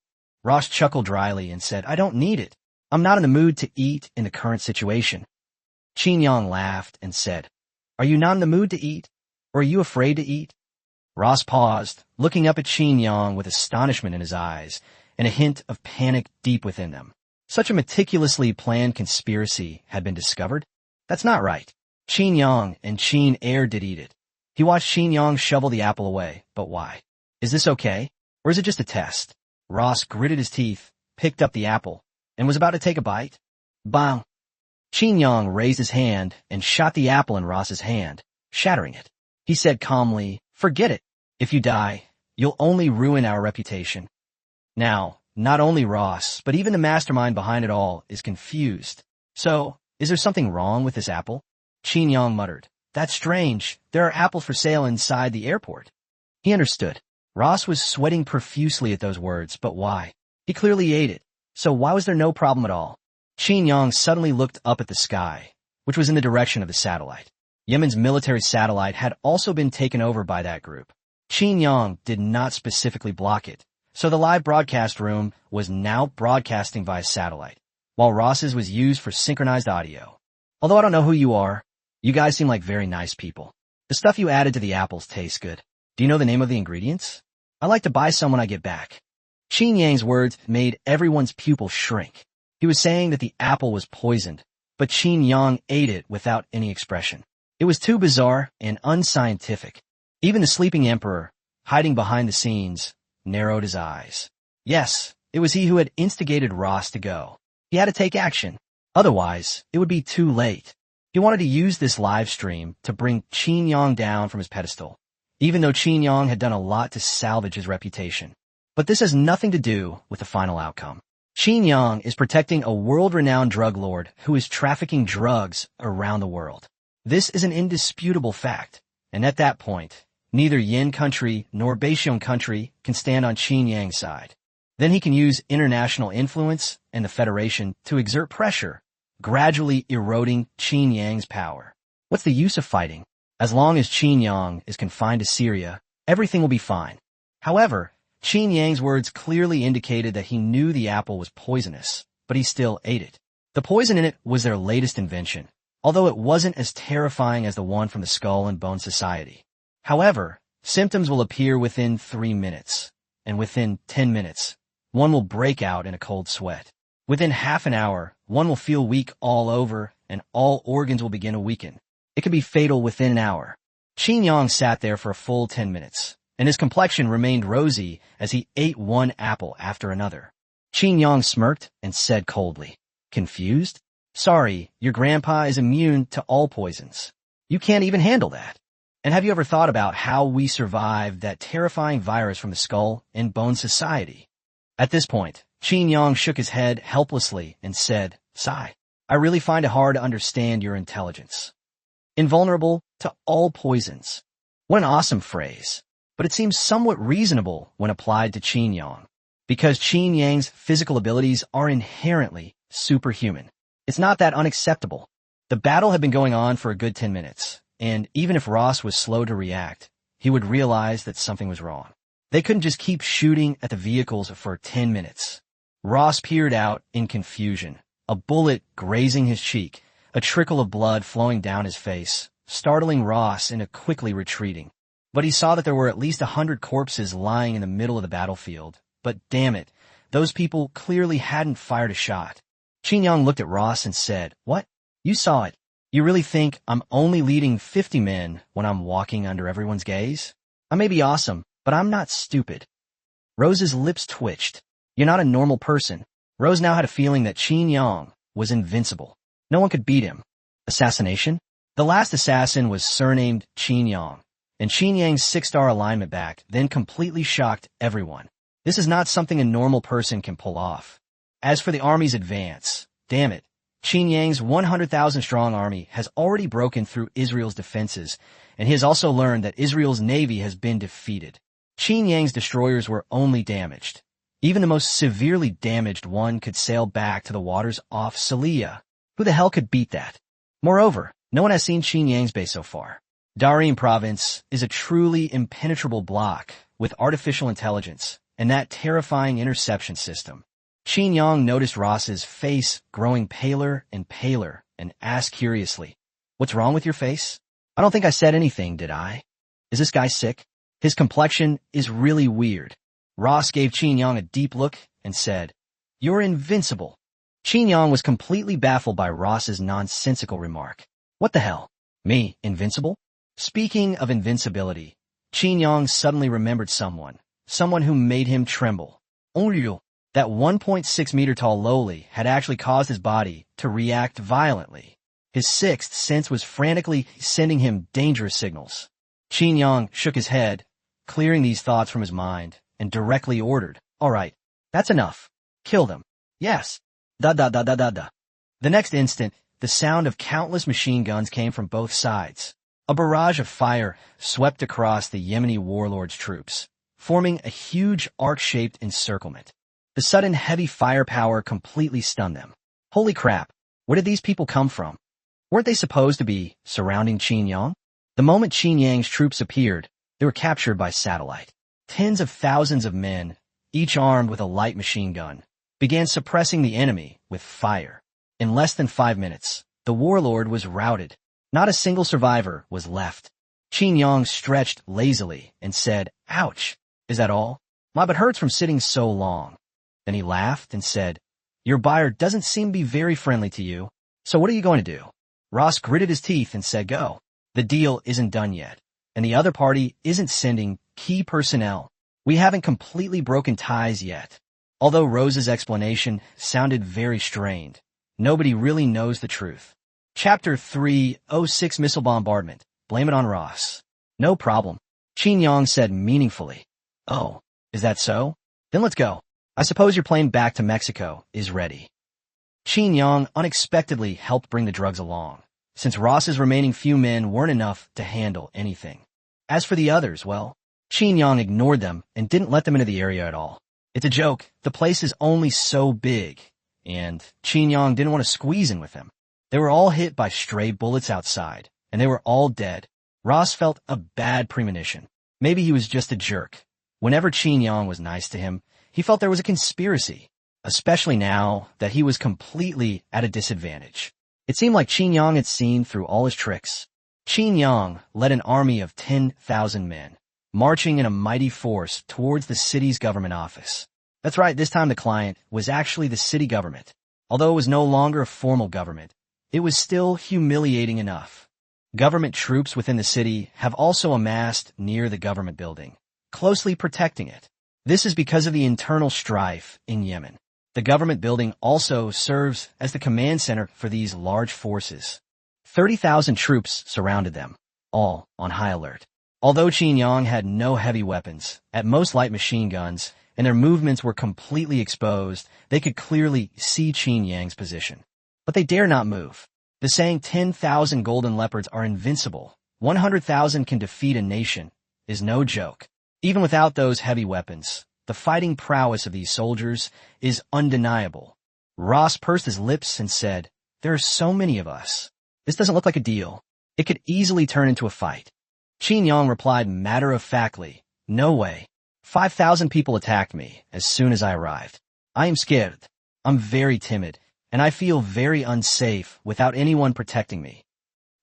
Ross chuckled dryly and said, I don't need it. I'm not in the mood to eat in the current situation. Qin Yang laughed and said, Are you not in the mood to eat? Or are you afraid to eat? Ross paused, looking up at Qin Yang with astonishment in his eyes and a hint of panic deep within them. Such a meticulously planned conspiracy had been discovered? That's not right. Qin Yang and Qin Air did eat it. He watched Qin Yang shovel the apple away, but why? Is this okay? Or is it just a test? Ross gritted his teeth, picked up the apple, and was about to take a bite. Bang! Qin Yang raised his hand and shot the apple in Ross's hand, shattering it. He said calmly, Forget it. If you die, you'll only ruin our reputation. Now, not only Ross, but even the mastermind behind it all is confused. So, is there something wrong with this apple? Qin Yang muttered. That's strange. There are apples for sale inside the airport. He understood. Ross was sweating profusely at those words, but why? He clearly ate it. So why was there no problem at all? Qin Yang suddenly looked up at the sky, which was in the direction of the satellite. Yemen's military satellite had also been taken over by that group. Qin Yang did not specifically block it, so the live broadcast room was now broadcasting via satellite, while Ross's was used for synchronized audio. Although I don't know who you are, you guys seem like very nice people. The stuff you added to the apples tastes good. Do you know the name of the ingredients? I'd like to buy some when I get back. Qin Yang's words made everyone's pupils shrink. He was saying that the apple was poisoned, but Qin Yang ate it without any expression. It was too bizarre and unscientific. Even the sleeping emperor, hiding behind the scenes, narrowed his eyes. Yes, it was he who had instigated Ross to go. He had to take action. Otherwise, it would be too late. He wanted to use this live stream to bring Qin Yang down from his pedestal, even though Qin Yang had done a lot to salvage his reputation. But this has nothing to do with the final outcome. Qin Yang is protecting a world-renowned drug lord who is trafficking drugs around the world. This is an indisputable fact, and at that point, neither Yin country nor Baishan country can stand on Qin Yang's side. Then he can use international influence and the Federation to exert pressure, gradually eroding Qin Yang's power. What's the use of fighting? As long as Qin Yang is confined to Syria, everything will be fine. However, Qin Yang's words clearly indicated that he knew the apple was poisonous, but he still ate it. The poison in it was their latest invention, although it wasn't as terrifying as the one from the Skull and Bone Society. However, symptoms will appear within 3 minutes, and within 10 minutes, one will break out in a cold sweat. Within half an hour, one will feel weak all over, and all organs will begin to weaken. It could be fatal within an hour. Qin Yang sat there for a full 10 minutes, and his complexion remained rosy as he ate one apple after another. Qin Yang smirked and said coldly, "Confused? Sorry, your grandpa is immune to all poisons. You can't even handle that. And have you ever thought about how we survived that terrifying virus from the Skull and Bone Society?" At this point, Qin Yang shook his head helplessly and said, "Sigh, I really find it hard to understand your intelligence. Invulnerable to all poisons. What an awesome phrase. But it seems somewhat reasonable when applied to Qin Yang, because Qin Yang's physical abilities are inherently superhuman. It's not that unacceptable. The battle had been going on for a good 10 minutes, and even if Ross was slow to react, he would realize that something was wrong. They couldn't just keep shooting at the vehicles for 10 minutes. Ross peered out in confusion, a bullet grazing his cheek, a trickle of blood flowing down his face, startling Ross into quickly retreating. But he saw that there were at least 100 corpses lying in the middle of the battlefield. But damn it, those people clearly hadn't fired a shot. Qin Yang looked at Ross and said, "What? You saw it. You really think I'm only leading 50 men when I'm walking under everyone's gaze? I may be awesome, but I'm not stupid." Rose's lips twitched. "You're not a normal person." Rose now had a feeling that Qin Yang was invincible. No one could beat him. Assassination? The last assassin was surnamed Qin Yang, and Qin Yang's 6-star alignment back then completely shocked everyone. This is not something a normal person can pull off. As for the army's advance, damn it, Qin Yang's 100,000-strong army has already broken through Israel's defenses, and he has also learned that Israel's navy has been defeated. Qin Yang's destroyers were only damaged. Even the most severely damaged one could sail back to the waters off Salia. Who the hell could beat that? Moreover, no one has seen Qin Yang's base so far. Darien province is a truly impenetrable block with artificial intelligence and that terrifying interception system. Qin Yang noticed Ross's face growing paler and paler and asked curiously, "What's wrong with your face? I don't think I said anything, did I? Is this guy sick? His complexion is really weird." Ross gave Qin Yang a deep look and said, "You're invincible." Qin Yang was completely baffled by Ross's nonsensical remark. What the hell? Me, invincible? Speaking of invincibility, Qin Yang suddenly remembered someone who made him tremble. Onryu, that 1.6-meter-tall lowly, had actually caused his body to react violently. His sixth sense was frantically sending him dangerous signals. Qin Yang shook his head, clearing these thoughts from his mind, and directly ordered, "All right, that's enough. Kill them." "Yes." Da-da-da-da-da-da. The next instant, the sound of countless machine guns came from both sides. A barrage of fire swept across the Yemeni warlord's troops, forming a huge arc-shaped encirclement. The sudden heavy firepower completely stunned them. Holy crap, where did these people come from? Weren't they supposed to be surrounding Qinyang? The moment Qinyang's troops appeared, they were captured by satellite. Tens of thousands of men, each armed with a light machine gun, began suppressing the enemy with fire. In less than 5 minutes, the warlord was routed. Not a single survivor was left. Qinyang stretched lazily and said, "Ouch, is that all? My butt hurts from sitting so long." Then he laughed and said, "Your buyer doesn't seem to be very friendly to you, so what are you going to do?" Ross gritted his teeth and said, "Go. The deal isn't done yet, and the other party isn't sending key personnel. We haven't completely broken ties yet." Although Rose's explanation sounded very strained, nobody really knows the truth. Chapter 306 Missile Bombardment. Blame it on Ross. "No problem," Qinyang said meaningfully. "Oh, is that so? Then let's go. I suppose your plane back to Mexico is ready." Qinyang unexpectedly helped bring the drugs along, since Ross's remaining few men weren't enough to handle anything. As for the others, well, Qinyang ignored them and didn't let them into the area at all. It's a joke, the place is only so big, and Qinyang didn't want to squeeze in with them. They were all hit by stray bullets outside, and they were all dead. Ross felt a bad premonition. Maybe he was just a jerk. Whenever Qinyang was nice to him, he felt there was a conspiracy, especially now that he was completely at a disadvantage. It seemed like Qinyang had seen through all his tricks. Qinyang led an army of 10,000 men, marching in a mighty force towards the city's government office. That's right, this time the client was actually the city government. Although it was no longer a formal government, it was still humiliating enough. Government troops within the city have also amassed near the government building, closely protecting it. This is because of the internal strife in Yemen. The government building also serves as the command center for these large forces. 30,000 troops surrounded them, all on high alert. Although Qinyang had no heavy weapons, at most light machine guns, and their movements were completely exposed, they could clearly see Qinyang's position. But they dare not move. The saying 10,000 golden leopards are invincible, 100,000 can defeat a nation, is no joke. Even without those heavy weapons, the fighting prowess of these soldiers is undeniable. Ross pursed his lips and said, "There are so many of us. This doesn't look like a deal. It could easily turn into a fight." Qinyang replied matter-of-factly, "No way. 5,000 people attacked me as soon as I arrived. I am scared. I'm very timid, and I feel very unsafe without anyone protecting me."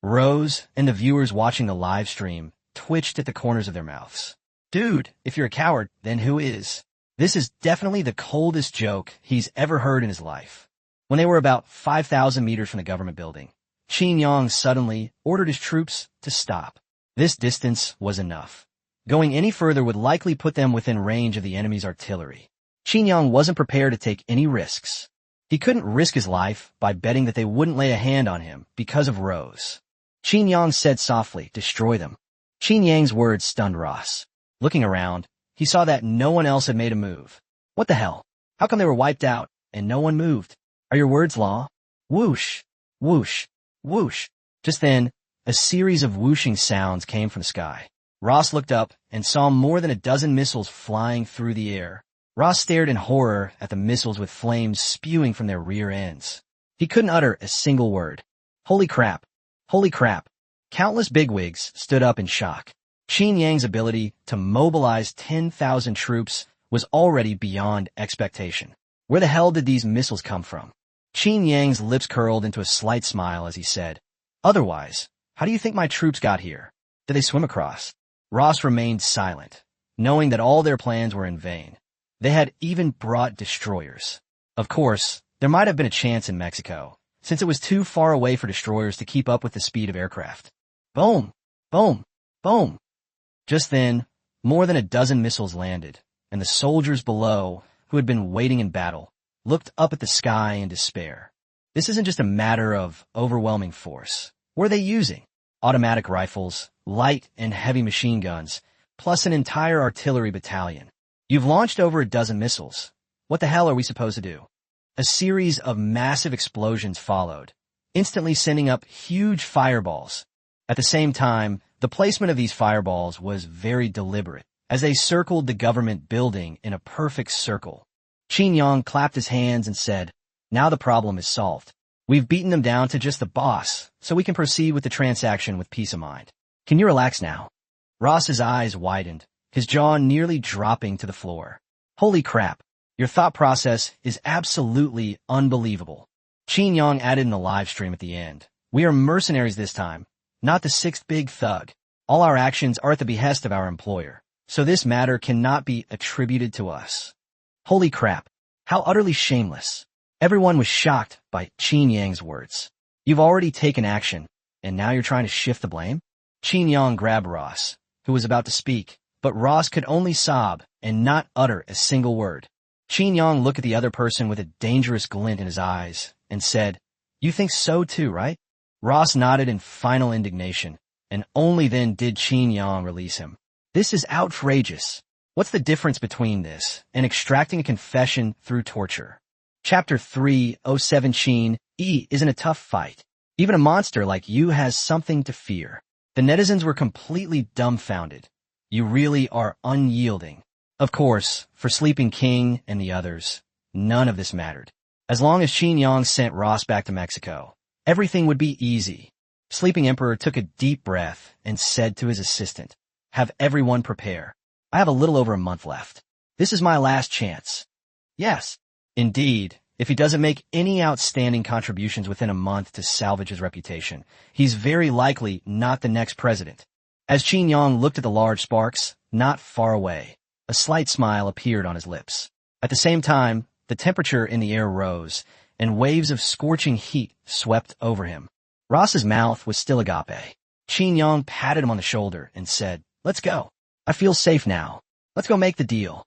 Rose and the viewers watching the live stream twitched at the corners of their mouths. Dude, if you're a coward, then who is? This is definitely the coldest joke he's ever heard in his life. When they were about 5,000 meters from the government building, Qinyang suddenly ordered his troops to stop. This distance was enough. Going any further would likely put them within range of the enemy's artillery. Qinyang wasn't prepared to take any risks. He couldn't risk his life by betting that they wouldn't lay a hand on him because of Rose. Qinyang said softly, "Destroy them." Qinyang's words stunned Ross. Looking around, he saw that no one else had made a move. What the hell? How come they were wiped out and no one moved? Are your words law? Whoosh, whoosh, whoosh. Just then, a series of whooshing sounds came from the sky. Ross looked up and saw more than a dozen missiles flying through the air. Ross stared in horror at the missiles with flames spewing from their rear ends. He couldn't utter a single word. Holy crap! Holy crap! Countless bigwigs stood up in shock. Qinyang's ability to mobilize 10,000 troops was already beyond expectation. Where the hell did these missiles come from? Qinyang's lips curled into a slight smile as he said, "Otherwise, how do you think my troops got here? Did they swim across?" Ross remained silent, knowing that all their plans were in vain. They had even brought destroyers. Of course, there might have been a chance in Mexico, since it was too far away for destroyers to keep up with the speed of aircraft. Boom! Boom! Boom! Just then, more than a dozen missiles landed, and the soldiers below, who had been waiting in battle, looked up at the sky in despair. This isn't just a matter of overwhelming force. What are they using? Automatic rifles, light and heavy machine guns, plus an entire artillery battalion. You've launched over a dozen missiles. What the hell are we supposed to do? A series of massive explosions followed, instantly sending up huge fireballs. At the same time, the placement of these fireballs was very deliberate, as they circled the government building in a perfect circle. Qinyang clapped his hands and said, Now the problem is solved. We've beaten them down to just the boss, so we can proceed with the transaction with peace of mind. Can you relax now? Ross's eyes widened, his jaw nearly dropping to the floor. Holy crap. Your thought process is absolutely unbelievable. Qin Yang added in the live stream at the end. We are mercenaries this time, not the sixth big thug. All our actions are at the behest of our employer, so this matter cannot be attributed to us. Holy crap. How utterly shameless. Everyone was shocked by Qin Yang's words. You've already taken action, and now you're trying to shift the blame? Qin Yang grabbed Ross, who was about to speak, but Ross could only sob and not utter a single word. Qin Yang looked at the other person with a dangerous glint in his eyes and said, You think so too, right? Ross nodded in final indignation, and only then did Qin Yang release him. This is outrageous. What's the difference between this and extracting a confession through torture? Chapter 307 Qin E isn't a tough fight. Even a monster like you has something to fear. The netizens were completely dumbfounded. You really are unyielding. Of course, for Sleeping King and the others, none of this mattered. As long as Qin Yang sent Ross back to Mexico, everything would be easy. Sleeping Emperor took a deep breath and said to his assistant, Have everyone prepare. I have a little over a month left. This is my last chance. Yes. Indeed, if he doesn't make any outstanding contributions within a month to salvage his reputation, he's very likely not the next president. As Qin Yang looked at the large sparks, not far away, a slight smile appeared on his lips. At the same time, the temperature in the air rose, and waves of scorching heat swept over him. Ross's mouth was still agape. Qin Yang patted him on the shoulder and said, Let's go. I feel safe now. Let's go make the deal.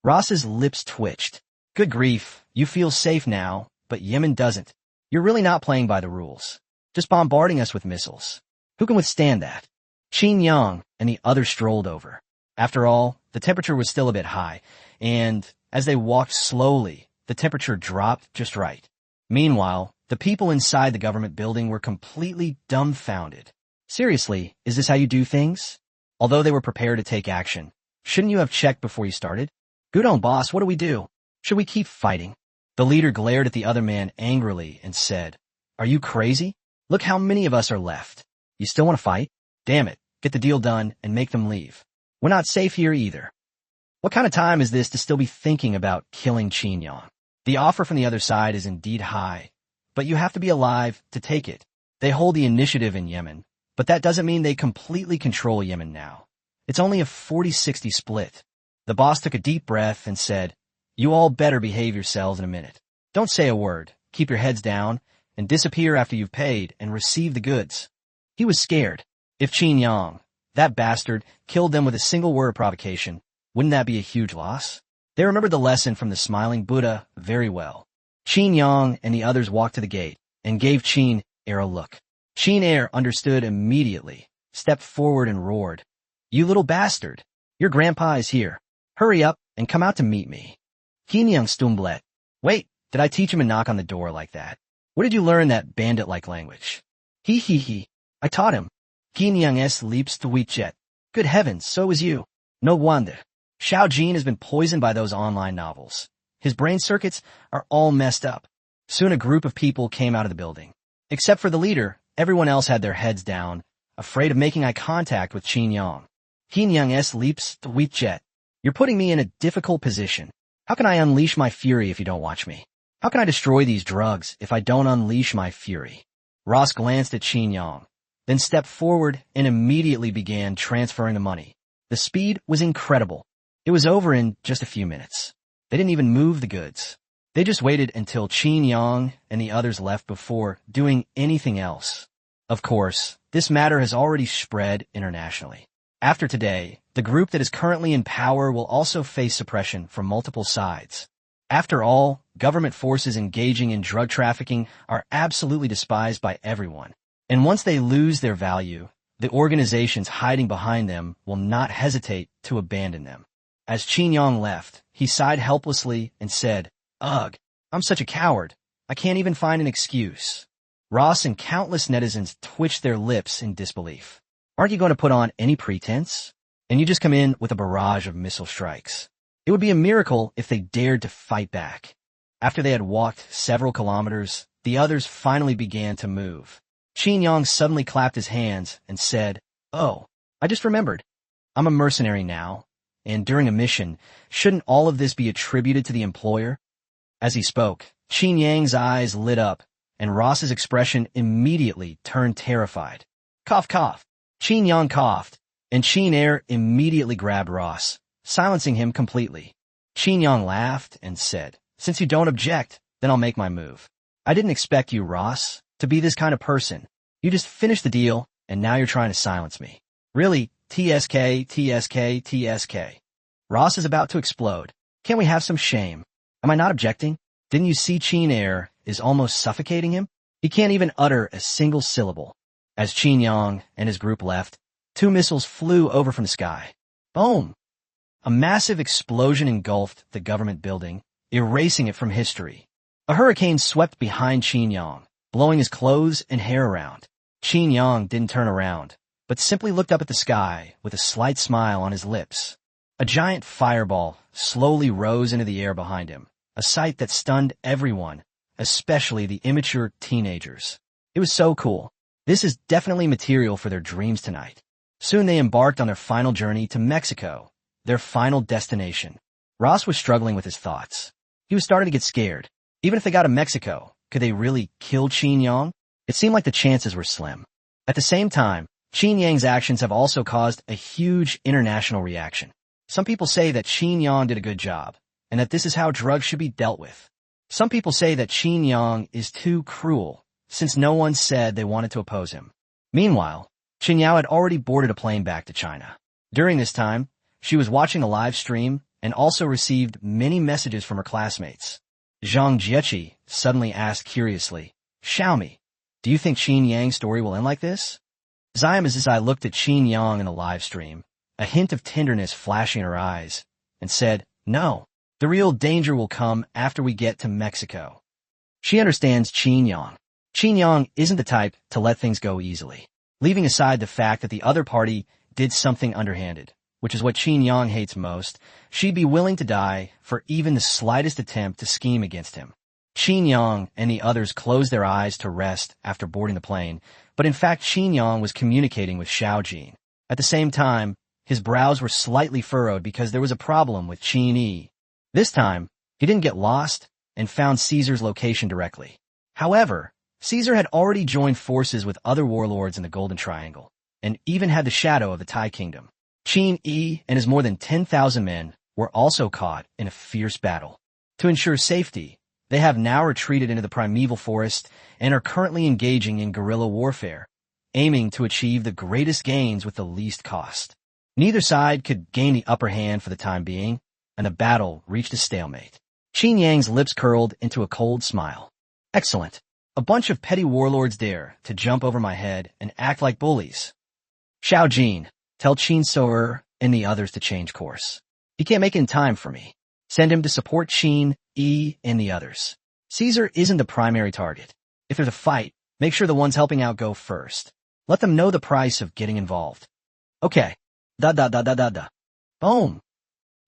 Ross's lips twitched. Good grief, you feel safe now, but Yemen doesn't. You're really not playing by the rules. Just bombarding us with missiles. Who can withstand that? Qin Yang and the others strolled over. After all, the temperature was still a bit high, and as they walked slowly, the temperature dropped just right. Meanwhile, the people inside the government building were completely dumbfounded. Seriously, is this how you do things? Although they were prepared to take action, shouldn't you have checked before you started? Gudong boss, what do we do? Should we keep fighting? The leader glared at the other man angrily and said, Are you crazy? Look how many of us are left. You still want to fight? Damn it, get the deal done and make them leave. We're not safe here either. What kind of time is this to still be thinking about killing Qin Yang? The offer from the other side is indeed high, but you have to be alive to take it. They hold the initiative in Yemen, but that doesn't mean they completely control Yemen now. It's only a 40-60 split. The boss took a deep breath and said, You all better behave yourselves in a minute. Don't say a word, keep your heads down, and disappear after you've paid and received the goods. He was scared. If Qin Yang, that bastard, killed them with a single word of provocation, wouldn't that be a huge loss? They remembered the lesson from the smiling Buddha very well. Qin Yang and the others walked to the gate and gave Qin Air a look. Qin Air understood immediately, stepped forward and roared, You little bastard! Your grandpa is here. Hurry up and come out to meet me. Qin Yang stumblet. Wait, did I teach him to knock on the door like that? Where did you learn that bandit-like language? He. I taught him. Qin Yang s leaps to WeChat. Good heavens, so was you. No wonder. Xiao Jin has been poisoned by those online novels. His brain circuits are all messed up. Soon a group of people came out of the building. Except for the leader, everyone else had their heads down, afraid of making eye contact with Qin Yang. Qin Yang s leaps to WeChat. You're putting me in a difficult position. How can I unleash my fury if you don't watch me? How can I destroy these drugs if I don't unleash my fury? Ross glanced at Qin Yang, then stepped forward and immediately began transferring the money. The speed was incredible. It was over in just a few minutes. They didn't even move the goods. They just waited until Qin Yang and the others left before doing anything else. Of course, this matter has already spread internationally. After today, the group that is currently in power will also face suppression from multiple sides. After all, government forces engaging in drug trafficking are absolutely despised by everyone. And once they lose their value, the organizations hiding behind them will not hesitate to abandon them. As Qin Yang left, he sighed helplessly and said, Ugh, I'm such a coward. I can't even find an excuse. Ross and countless netizens twitched their lips in disbelief. Aren't you going to put on any pretense? And you just come in with a barrage of missile strikes. It would be a miracle if they dared to fight back. After they had walked several kilometers, the others finally began to move. Qin Yang suddenly clapped his hands and said, "Oh, I just remembered. I'm a mercenary now, and during a mission, shouldn't all of this be attributed to the employer?" As he spoke, Qin Yang's eyes lit up, and Ross's expression immediately turned terrified. Cough, cough. Qin Yang coughed, and Qin Air immediately grabbed Ross, silencing him completely. Qin Yang laughed and said, "Since you don't object, then I'll make my move. I didn't expect you, Ross, to be this kind of person. You just finished the deal, and now you're trying to silence me. Really, TSK, TSK, TSK. Ross is about to explode. Can't we have some shame? Am I not objecting? Didn't you see Qin Air is almost suffocating him? He can't even utter a single syllable." As Qin Yang and his group left, 2 missiles flew over from the sky. Boom! A massive explosion engulfed the government building, erasing it from history. A hurricane swept behind Qin Yang, blowing his clothes and hair around. Qin Yang didn't turn around, but simply looked up at the sky with a slight smile on his lips. A giant fireball slowly rose into the air behind him, a sight that stunned everyone, especially the immature teenagers. It was so cool. This is definitely material for their dreams tonight. Soon they embarked on their final journey to Mexico, their final destination. Ross was struggling with his thoughts. He was starting to get scared. Even if they got to Mexico, could they really kill Qin Yang? It seemed like the chances were slim. At the same time, Qin Yang's actions have also caused a huge international reaction. Some people say that Qin Yang did a good job, and that this is how drugs should be dealt with. Some people say that Qin Yang is too cruel, since no one said they wanted to oppose him. Meanwhile, Qin Yao had already boarded a plane back to China. During this time, she was watching a live stream and also received many messages from her classmates. Zhang Jieqi suddenly asked curiously, "Xiaomi, do you think Qin Yang's story will end like this?" As I looked at Qin Yang in the live stream, a hint of tenderness flashing in her eyes, and said, "No, the real danger will come after we get to Mexico." She understands Qin Yang. Qin Yang isn't the type to let things go easily. Leaving aside the fact that the other party did something underhanded, which is what Qin Yang hates most, she'd be willing to die for even the slightest attempt to scheme against him. Qin Yang and the others closed their eyes to rest after boarding the plane, but in fact Qin Yang was communicating with Xiao Jin. At the same time, his brows were slightly furrowed because there was a problem with Qin Yi. This time, he didn't get lost and found Caesar's location directly. However, Caesar had already joined forces with other warlords in the Golden Triangle, and even had the shadow of the Tai Kingdom. Qin Yi and his more than 10,000 men were also caught in a fierce battle. To ensure safety, they have now retreated into the primeval forest and are currently engaging in guerrilla warfare, aiming to achieve the greatest gains with the least cost. Neither side could gain the upper hand for the time being, and the battle reached a stalemate. Qin Yang's lips curled into a cold smile. Excellent. A bunch of petty warlords dare to jump over my head and act like bullies. Xiao Jin, tell Qin So'er and the others to change course. He can't make it in time for me. Send him to support Qin, Yi, and the others. Caesar isn't the primary target. If there's a fight, make sure the ones helping out go first. Let them know the price of getting involved. Okay. Boom.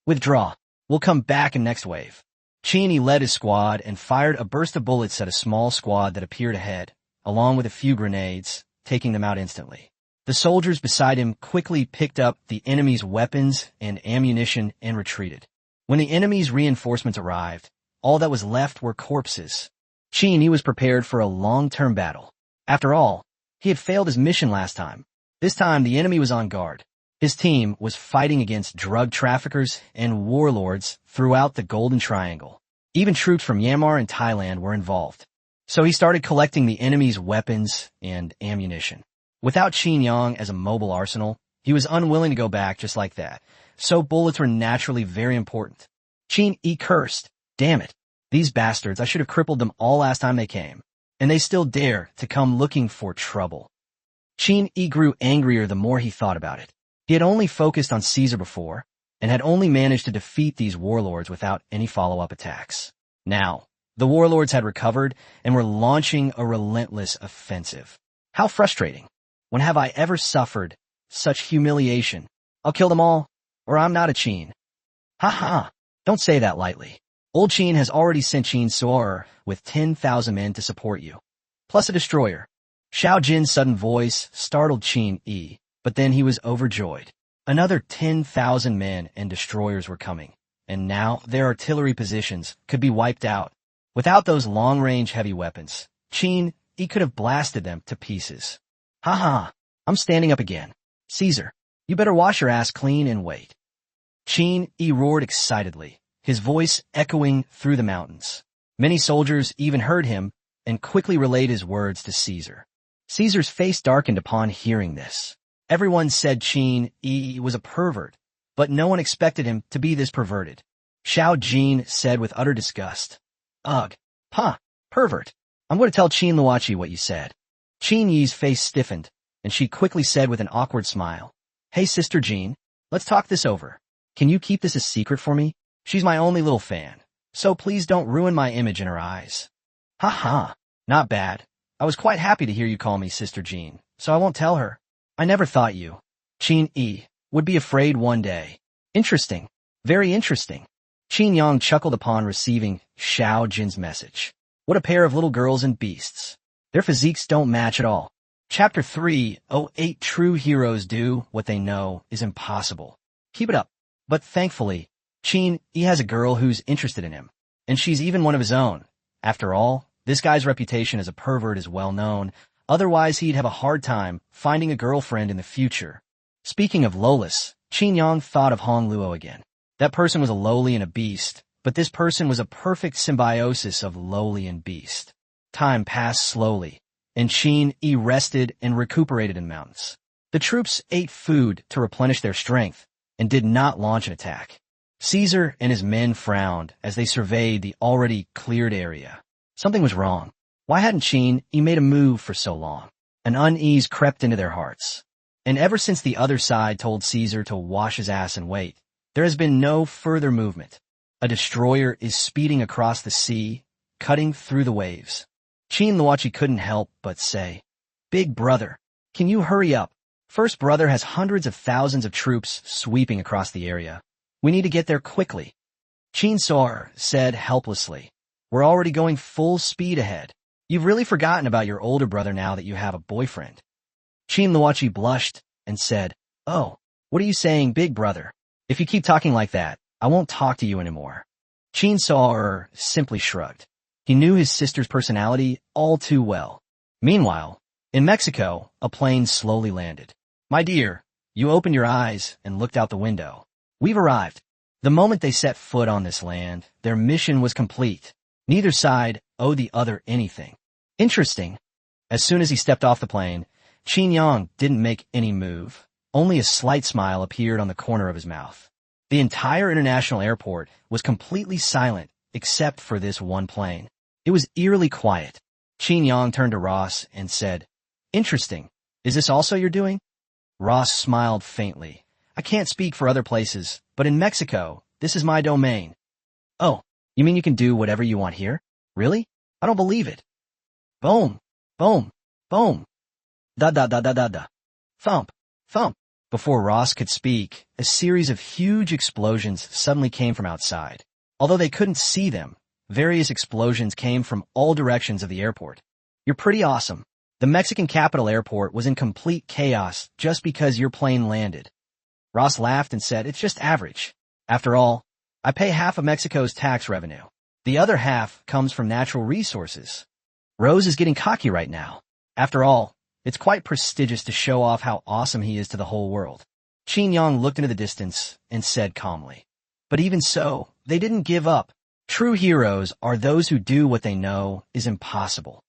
Withdraw. We'll come back in next wave. Qin Yi led his squad and fired a burst of bullets at a small squad that appeared ahead, along with a few grenades, taking them out instantly. The soldiers beside him quickly picked up the enemy's weapons and ammunition and retreated. When the enemy's reinforcements arrived, all that was left were corpses. Qin Yi was prepared for a long-term battle. After all, he had failed his mission last time. This time the enemy was on guard. His team was fighting against drug traffickers and warlords throughout the Golden Triangle. Even troops from Myanmar and Thailand were involved. So he started collecting the enemy's weapons and ammunition. Without Qin Yang as a mobile arsenal, he was unwilling to go back just like that, so bullets were naturally very important. Qin Yi cursed. Damn it. These bastards, I should have crippled them all last time they came. And they still dare to come looking for trouble. Qin Yi grew angrier the more he thought about it. He had only focused on Caesar before, and had only managed to defeat these warlords without any follow-up attacks. Now, the warlords had recovered and were launching a relentless offensive. How frustrating. When have I ever suffered such humiliation? I'll kill them all, or I'm not a Qin. Ha ha, don't say that lightly. Old Qin has already sent Qin Soer with 10,000 men to support you, plus a destroyer. Xiao Jin's sudden voice startled Qin Yi, but then he was overjoyed. Another 10,000 men and destroyers were coming, and now their artillery positions could be wiped out. Without those long-range heavy weapons, Qin Yi could have blasted them to pieces. Ha, I'm standing up again. Caesar, you better wash your ass clean and wait. Qin Yi roared excitedly, his voice echoing through the mountains. Many soldiers even heard him and quickly relayed his words to Caesar. Caesar's face darkened upon hearing this. Everyone said Qin Yi was a pervert, but no one expected him to be this perverted. Xiao Jin said with utter disgust, Ugh, pervert. I'm going to tell Qin Luoqi what you said. Qin Yi's face stiffened, and she quickly said with an awkward smile, Hey Sister Jean, let's talk this over. Can you keep this a secret for me? She's my only little fan, so please don't ruin my image in her eyes. Not bad. I was quite happy to hear you call me Sister Jean, so I won't tell her. I never thought you, Qin Yi, would be afraid one day. Interesting. Very interesting. Qin Yang chuckled upon receiving Xiao Jin's message. What a pair of little girls and beasts. Their physiques don't match at all. Chapter 308 True Heroes Do What They Know is Impossible. Keep it up. But thankfully, Qin Yi has a girl who's interested in him, and she's even one of his own. After all, this guy's reputation as a pervert is well known, otherwise he'd have a hard time finding a girlfriend in the future. Speaking of lowless, Qin Yang thought of Hong Luo again. That person was a lowly and a beast, but this person was a perfect symbiosis of lowly and beast. Time passed slowly, and Qin Yi rested and recuperated in mountains. The troops ate food to replenish their strength and did not launch an attack. Caesar and his men frowned as they surveyed the already cleared area. Something was wrong. Why hadn't Qin Yi made a move for so long? An unease crept into their hearts. And ever since the other side told Caesar to wash his ass and wait, there has been no further movement. A destroyer is speeding across the sea, cutting through the waves. Qin Luoqi couldn't help but say, Big brother, can you hurry up? First brother has hundreds of thousands of troops sweeping across the area. We need to get there quickly. Qin Soer said helplessly, We're already going full speed ahead. You've really forgotten about your older brother now that you have a boyfriend. Qin Luoqi blushed and said, Oh, what are you saying, big brother? If you keep talking like that, I won't talk to you anymore. Qin Soer simply shrugged. He knew his sister's personality all too well. Meanwhile, in Mexico, a plane slowly landed. My dear, you opened your eyes and looked out the window. We've arrived. The moment they set foot on this land, their mission was complete. Neither side owed the other anything. Interesting. As soon as he stepped off the plane, Qin Yang didn't make any move. Only a slight smile appeared on the corner of his mouth. The entire international airport was completely silent except for this one plane. It was eerily quiet. Qin Yang turned to Ross and said, Interesting. Is this also your doing? Ross smiled faintly. I can't speak for other places, but in Mexico, this is my domain. Oh, you mean you can do whatever you want here? Really? I don't believe it. Boom, boom, boom. Da. Thump, thump. Before Ross could speak, a series of huge explosions suddenly came from outside. Although they couldn't see them, various explosions came from all directions of the airport. You're pretty awesome. The Mexican capital airport was in complete chaos just because your plane landed. Ross laughed and said, It's just average. After all, I pay half of Mexico's tax revenue. The other half comes from natural resources. Rose is getting cocky right now. After all, it's quite prestigious to show off how awesome he is to the whole world. Qin Yang looked into the distance and said calmly, But even so, they didn't give up. True heroes are those who do what they know is impossible.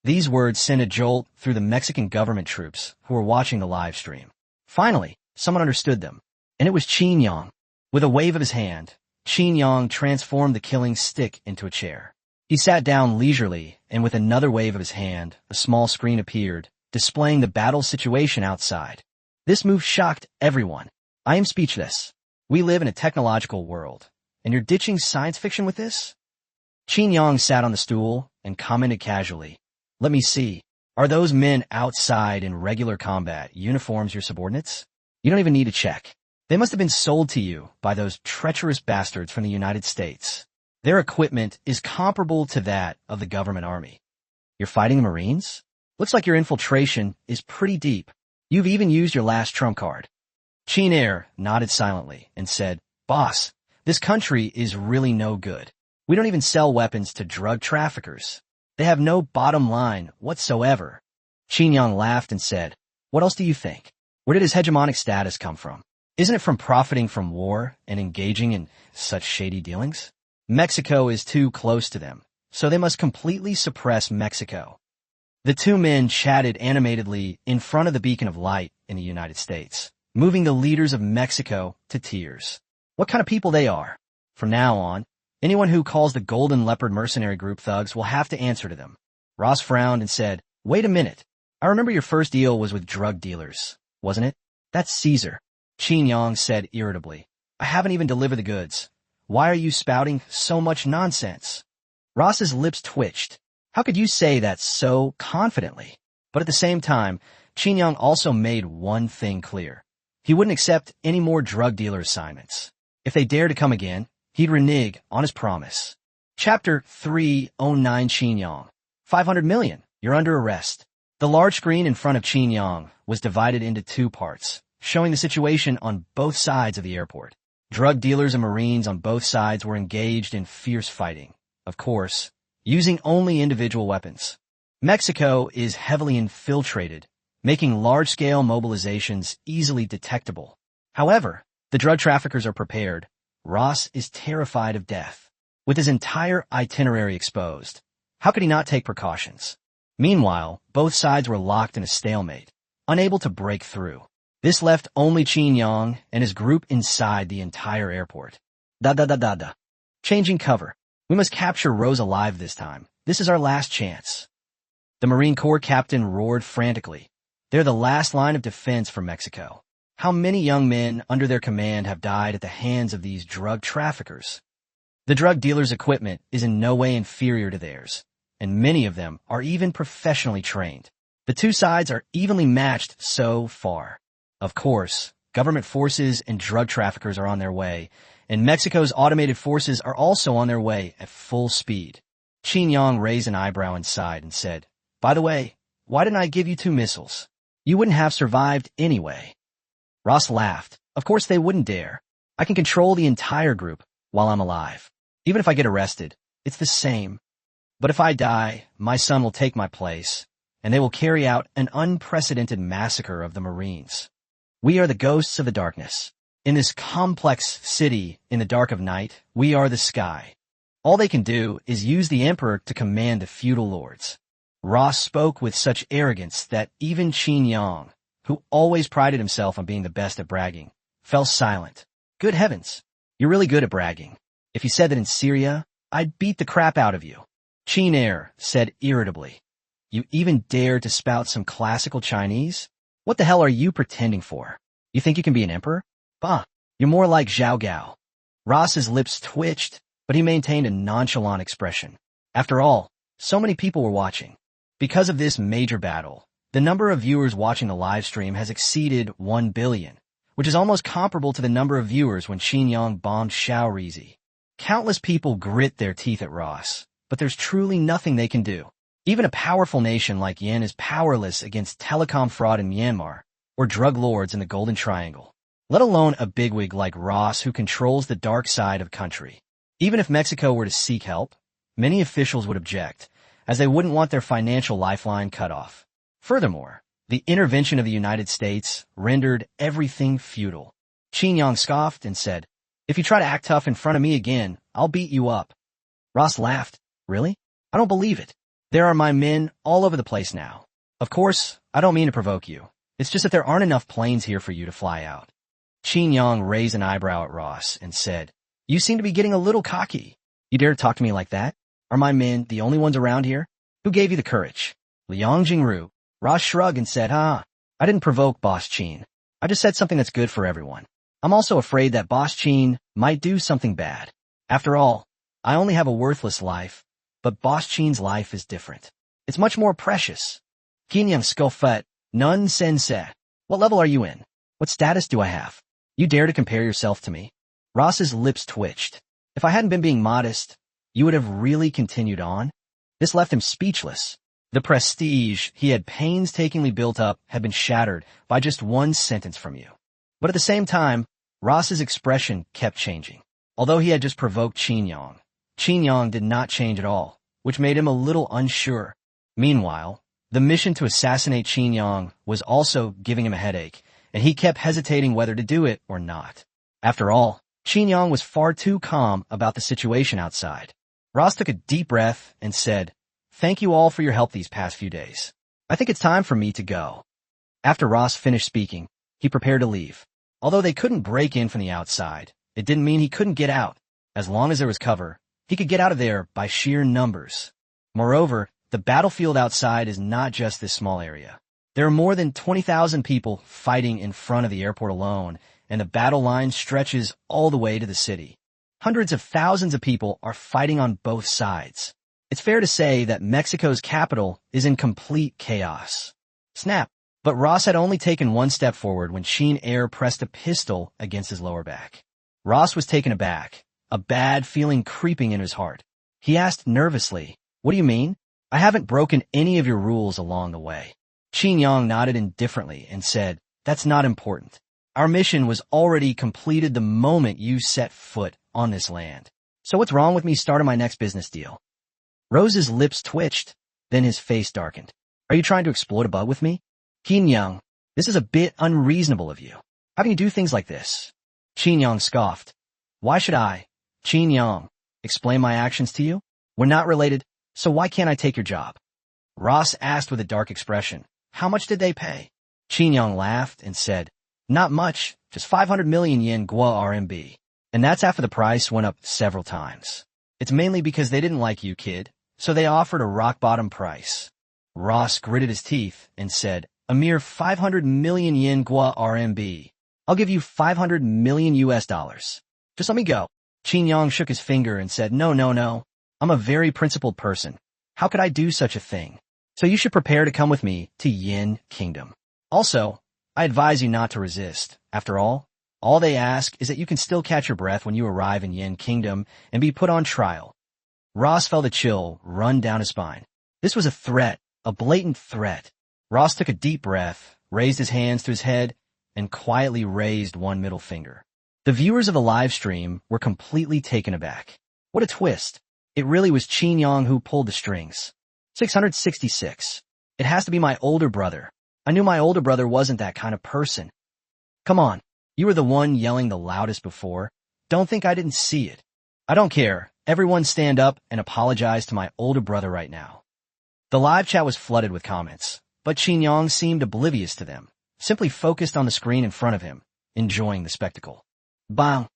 These words sent a jolt through the Mexican government troops who were watching the live stream. Finally, someone understood them, and it was Qin Yang. With a wave of his hand, Qin Yang transformed the killing stick into a chair. He sat down leisurely, and with another wave of his hand, a small screen appeared, displaying the battle situation outside. This move shocked everyone. I am speechless. We live in a technological world, and you're ditching science fiction with this? Qin Yang sat on the stool and commented casually, Let me see. Are those men outside in regular combat uniforms your subordinates? You don't even need to check. They must have been sold to you by those treacherous bastards from the United States. Their equipment is comparable to that of the government army. You're fighting the Marines? Looks like your infiltration is pretty deep. You've even used your last trump card. Chin Air nodded silently and said, Boss, this country is really no good. We don't even sell weapons to drug traffickers. They have no bottom line whatsoever. Qin Yang laughed and said, What else do you think? Where did his hegemonic status come from? Isn't it from profiting from war and engaging in such shady dealings? Mexico is too close to them, so they must completely suppress Mexico. The two men chatted animatedly in front of the beacon of light in the United States, moving the leaders of Mexico to tears. What kind of people they are. From now on, anyone who calls the Golden Leopard mercenary group thugs will have to answer to them. Ross frowned and said, Wait a minute. I remember your first deal was with drug dealers, wasn't it? That's Caesar. Qin Yang said irritably. I haven't even delivered the goods. Why are you spouting so much nonsense? Ross's lips twitched. How could you say that so confidently? But at the same time, Qin Yang also made one thing clear. He wouldn't accept any more drug dealer assignments. If they dare to come again, he'd renege on his promise. Chapter 309 Qin Yang. 500 million. You're under arrest. The large screen in front of Qin Yang was divided into two parts, showing the situation on both sides of the airport. Drug dealers and Marines on both sides were engaged in fierce fighting, of course, using only individual weapons. Mexico is heavily infiltrated, making large-scale mobilizations easily detectable. However, the drug traffickers are prepared. Ross is terrified of death. With his entire itinerary exposed, how could he not take precautions? Meanwhile, both sides were locked in a stalemate, unable to break through. This left only Qin Yang and his group inside the entire airport. Da. Changing cover. We must capture Rose alive this time. This is our last chance. The Marine Corps captain roared frantically. They're the last line of defense for Mexico. How many young men under their command have died at the hands of these drug traffickers? The drug dealers' equipment is in no way inferior to theirs, and many of them are even professionally trained. The two sides are evenly matched so far. Of course, government forces and drug traffickers are on their way, and Mexico's automated forces are also on their way at full speed. Qin Yang raised an eyebrow and sighed and said, By the way, why didn't I give you 2 missiles? You wouldn't have survived anyway. Ross laughed. Of course they wouldn't dare. I can control the entire group while I'm alive. Even if I get arrested, it's the same. But if I die, my son will take my place, and they will carry out an unprecedented massacre of the Marines. We are the ghosts of the darkness. In this complex city in the dark of night, we are the sky. All they can do is use the emperor to command the feudal lords. Ross spoke with such arrogance that even Qin Yang, who always prided himself on being the best at bragging, fell silent. Good heavens, you're really good at bragging. If you said that in Syria, I'd beat the crap out of you. Qin Air said irritably. You even dare to spout some classical Chinese? What the hell are you pretending for? You think you can be an emperor? Bah, you're more like Zhao Gao. Ross's lips twitched, but he maintained a nonchalant expression. After all, so many people were watching. Because of this major battle, the number of viewers watching the live stream has exceeded 1 billion, which is almost comparable to the number of viewers when Qin Yang bombed Shaorizi. Countless people grit their teeth at Ross, but there's truly nothing they can do. Even a powerful nation like Yen is powerless against telecom fraud in Myanmar or drug lords in the Golden Triangle, let alone a bigwig like Ross who controls the dark side of country. Even if Mexico were to seek help, many officials would object, as they wouldn't want their financial lifeline cut off. Furthermore, the intervention of the United States rendered everything futile. Qin Yang scoffed and said, If you try to act tough in front of me again, I'll beat you up. Ross laughed. Really? I don't believe it. There are my men all over the place now. Of course, I don't mean to provoke you. It's just that there aren't enough planes here for you to fly out. Qin Yang raised an eyebrow at Ross and said, You seem to be getting a little cocky. You dare to talk to me like that? Are my men the only ones around here? Who gave you the courage? Liang Jingru. Ross shrugged and said, I didn't provoke Boss Qin. I just said something that's good for everyone. I'm also afraid that Boss Qin might do something bad. After all, I only have a worthless life, but Boss Qin's life is different. It's much more precious. Kinyang Skofet, Nun Sensei. What level are you in? What status do I have? You dare to compare yourself to me? Ross's lips twitched. If I hadn't been being modest, you would have really continued on? This left him speechless. The prestige he had painstakingly built up had been shattered by just one sentence from you. But at the same time, Ross's expression kept changing. Although he had just provoked Qin Yang did not change at all, which made him a little unsure. Meanwhile, the mission to assassinate Qin Yang was also giving him a headache, and he kept hesitating whether to do it or not. After all, Qin Yang was far too calm about the situation outside. Ross took a deep breath and said, "Thank you all for your help these past few days. I think it's time for me to go." After Ross finished speaking, he prepared to leave. Although they couldn't break in from the outside, it didn't mean he couldn't get out. As long as there was cover, he could get out of there by sheer numbers. Moreover, the battlefield outside is not just this small area. There are more than 20,000 people fighting in front of the airport alone, and the battle line stretches all the way to the city. Hundreds of thousands of people are fighting on both sides. It's fair to say that Mexico's capital is in complete chaos. Snap! But Ross had only taken one step forward when Sheen Air pressed a pistol against his lower back. Ross was taken aback, a bad feeling creeping in his heart. He asked nervously, "What do you mean? I haven't broken any of your rules along the way." Qin Yang nodded indifferently and said, "That's not important. Our mission was already completed the moment you set foot on this land. So what's wrong with me starting my next business deal?" Rose's lips twitched, then his face darkened. "Are you trying to exploit a bug with me?" "Qin Yang, this is a bit unreasonable of you. How can you do things like this?" Qin Yang scoffed. "Why should I, Qin Yang, explain my actions to you? We're not related, so why can't I take your job?" Ross asked with a dark expression, "How much did they pay?" Qin Yang laughed and said, "Not much, just 500 million yen Gua RMB. And that's after the price went up several times. It's mainly because they didn't like you, kid, so they offered a rock-bottom price." Ross gritted his teeth and said, "A mere 500 million yen Gua RMB. I'll give you 500 million US dollars. Just let me go." Qin Yang shook his finger and said, No. I'm a very principled person. How could I do such a thing? So you should prepare to come with me to Yin Kingdom. Also, I advise you not to resist. After all they ask is that you can still catch your breath when you arrive in Yin Kingdom and be put on trial." Ross felt a chill run down his spine. This was a threat, a blatant threat. Ross took a deep breath, raised his hands to his head, and quietly raised one middle finger. The viewers of the live stream were completely taken aback. What a twist. It really was Qin Yang who pulled the strings. 666. It has to be my older brother. I knew my older brother wasn't that kind of person. Come on, you were the one yelling the loudest before. Don't think I didn't see it. I don't care. Everyone stand up and apologize to my older brother right now. The live chat was flooded with comments, but Qin Yang seemed oblivious to them, simply focused on the screen in front of him, enjoying the spectacle. Bang!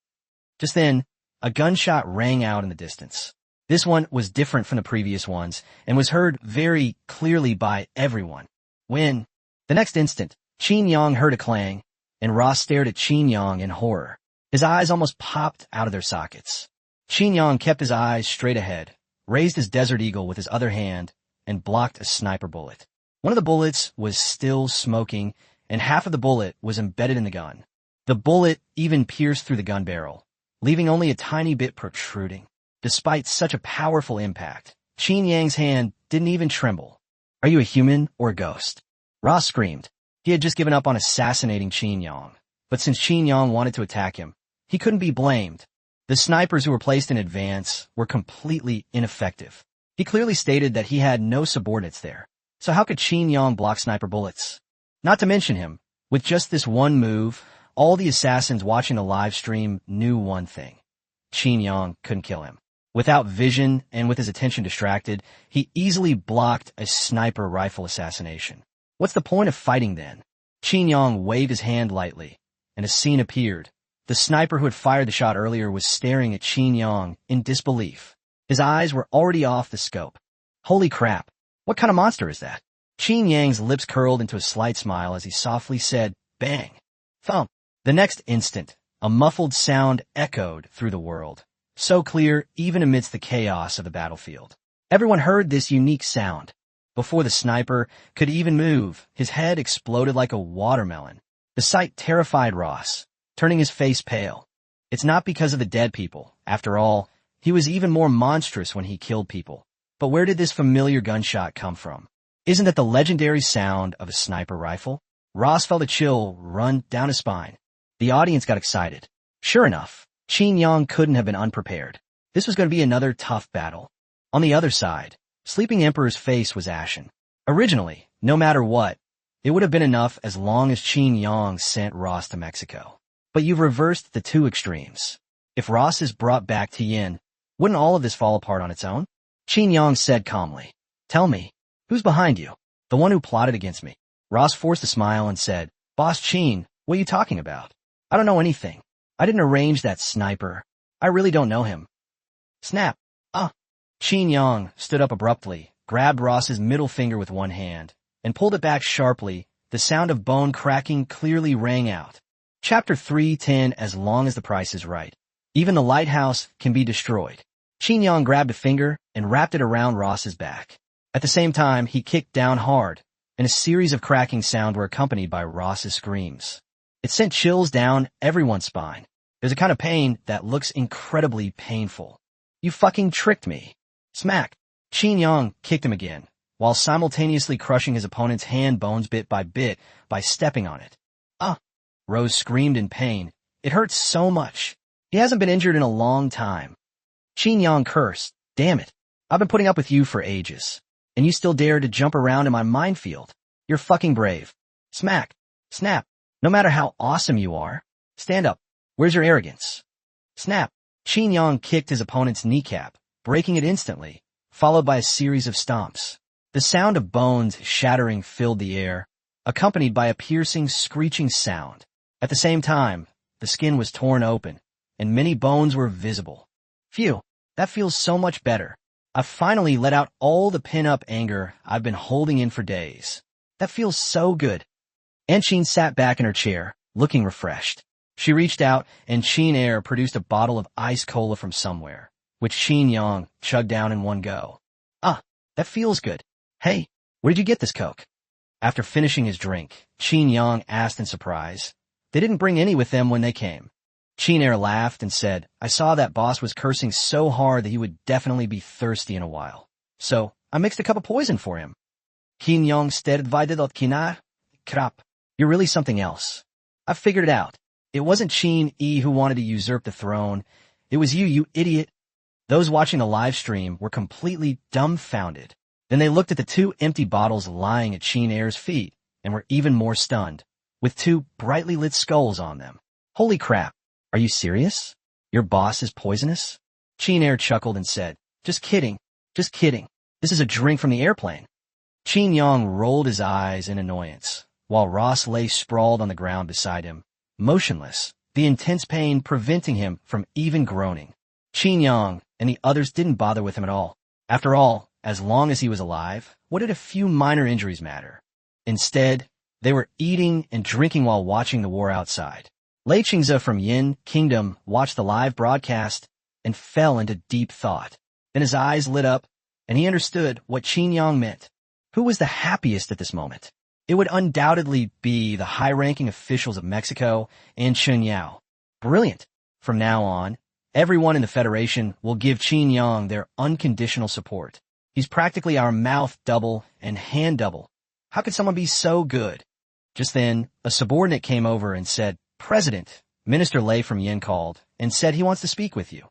Just then, a gunshot rang out in the distance. This one was different from the previous ones and was heard very clearly by everyone. When, the next instant, Qin Yang heard a clang, and Ross stared at Qin Yang in horror. His eyes almost popped out of their sockets. Qin Yang kept his eyes straight ahead, raised his Desert Eagle with his other hand, and blocked a sniper bullet. One of the bullets was still smoking, and half of the bullet was embedded in the gun. The bullet even pierced through the gun barrel, leaving only a tiny bit protruding. Despite such a powerful impact, Qin Yang's hand didn't even tremble. "Are you a human or a ghost?" Ross screamed. He had just given up on assassinating Qin Yang, but since Qin Yang wanted to attack him, he couldn't be blamed. The snipers who were placed in advance were completely ineffective. He clearly stated that he had no subordinates there, so how could Qin Yang block sniper bullets? Not to mention him, with just this one move, all the assassins watching the live stream knew one thing. Qin Yang couldn't kill him. Without vision and with his attention distracted, he easily blocked a sniper rifle assassination. What's the point of fighting then? Qin Yang waved his hand lightly, and a scene appeared. The sniper who had fired the shot earlier was staring at Qin Yang in disbelief. His eyes were already off the scope. Holy crap, what kind of monster is that? Qin Yang's lips curled into a slight smile as he softly said, "Bang!" Thump. The next instant, a muffled sound echoed through the world, so clear even amidst the chaos of the battlefield. Everyone heard this unique sound. Before the sniper could even move, his head exploded like a watermelon. The sight terrified Ross, turning his face pale. It's not because of the dead people. After all, He was even more monstrous when he killed people. But where did this familiar gunshot come from? Isn't that the legendary sound of a sniper rifle? Ross felt a chill run down his spine. The audience got excited. Sure enough, Qin Yang couldn't have been unprepared. This was going to be another tough battle. On the other side, Sleeping Emperor's face was ashen. Originally, no matter what, it would have been enough as long as Qin Yang sent Ross to Mexico. But you've reversed the two extremes. If Ross is brought back to Yin, wouldn't all of this fall apart on its own? Qin Yang said calmly, "Tell me, who's behind you? The one who plotted against me." Ross forced a smile and said, "Boss Qin, what are you talking about? I don't know anything. I didn't arrange that sniper. I really don't know him." Snap. Qin Yang stood up abruptly, grabbed Ross's middle finger with one hand, and pulled it back sharply. The sound of bone cracking clearly rang out. Chapter 310. As long as the price is right. Even the lighthouse can be destroyed. Qin Yang grabbed a finger and wrapped it around Ross's back. At the same time, he kicked down hard, and a series of cracking sounds were accompanied by Ross's screams. It sent chills down everyone's spine. There's a kind of pain that looks incredibly painful. "You fucking tricked me." Smack. Qin Yang kicked him again, while simultaneously crushing his opponent's hand bones bit by stepping on it. Rose screamed in pain. "It hurts so much. He hasn't been injured in a long time." Qin Yang cursed. "Damn it. I've been putting up with you for ages. And you still dare to jump around in my minefield. You're fucking brave." Smack. Snap. "No matter how awesome you are, stand up. Where's your arrogance?" Snap. Qin Yang kicked his opponent's kneecap, breaking it instantly, followed by a series of stomps. The sound of bones shattering filled the air, accompanied by a piercing, screeching sound. At the same time, the skin was torn open, and many bones were visible. Phew, that feels so much better. I've finally let out all the pin-up anger I've been holding in for days. That feels so good. Qin sat back in her chair, looking refreshed. She reached out, and Qin Air produced a bottle of ice cola from somewhere, which Qin Yang chugged down in one go. That feels good. Hey, where did you get this Coke? After finishing his drink, Qin Yang asked in surprise. They didn't bring any with them when they came. Qin Air laughed and said, "I saw that boss was cursing so hard that he would definitely be thirsty in a while. So, I mixed a cup of poison for him." Qin Yang städvided åt anicaps. "You're really something else. I figured it out. It wasn't Qin E who wanted to usurp the throne. It was you, you idiot." Those watching the live stream were completely dumbfounded. Then they looked at the two empty bottles lying at Qin Air's feet and were even more stunned, with two brightly lit skulls on them. "Holy crap. Are you serious? Your boss is poisonous?" Qin Air chuckled and said, Just kidding. This is a drink from the airplane." Qin Yang rolled his eyes in annoyance, while Ross lay sprawled on the ground beside him, motionless, the intense pain preventing him from even groaning. Qin Yang and the others didn't bother with him at all. After all, as long as he was alive, what did a few minor injuries matter? Instead, they were eating and drinking while watching the war outside. Lei Qingze from Yin Kingdom watched the live broadcast and fell into deep thought. Then his eyes lit up, and he understood what Qin Yang meant. Who was the happiest at this moment? It would undoubtedly be the high-ranking officials of Mexico and Chen Yao. Brilliant. From now on, everyone in the Federation will give Qin Yang their unconditional support. He's practically our mouth double and hand double. How could someone be so good? Just then, a subordinate came over and said, "President." Minister Lei from Yin called and said he wants to speak with you.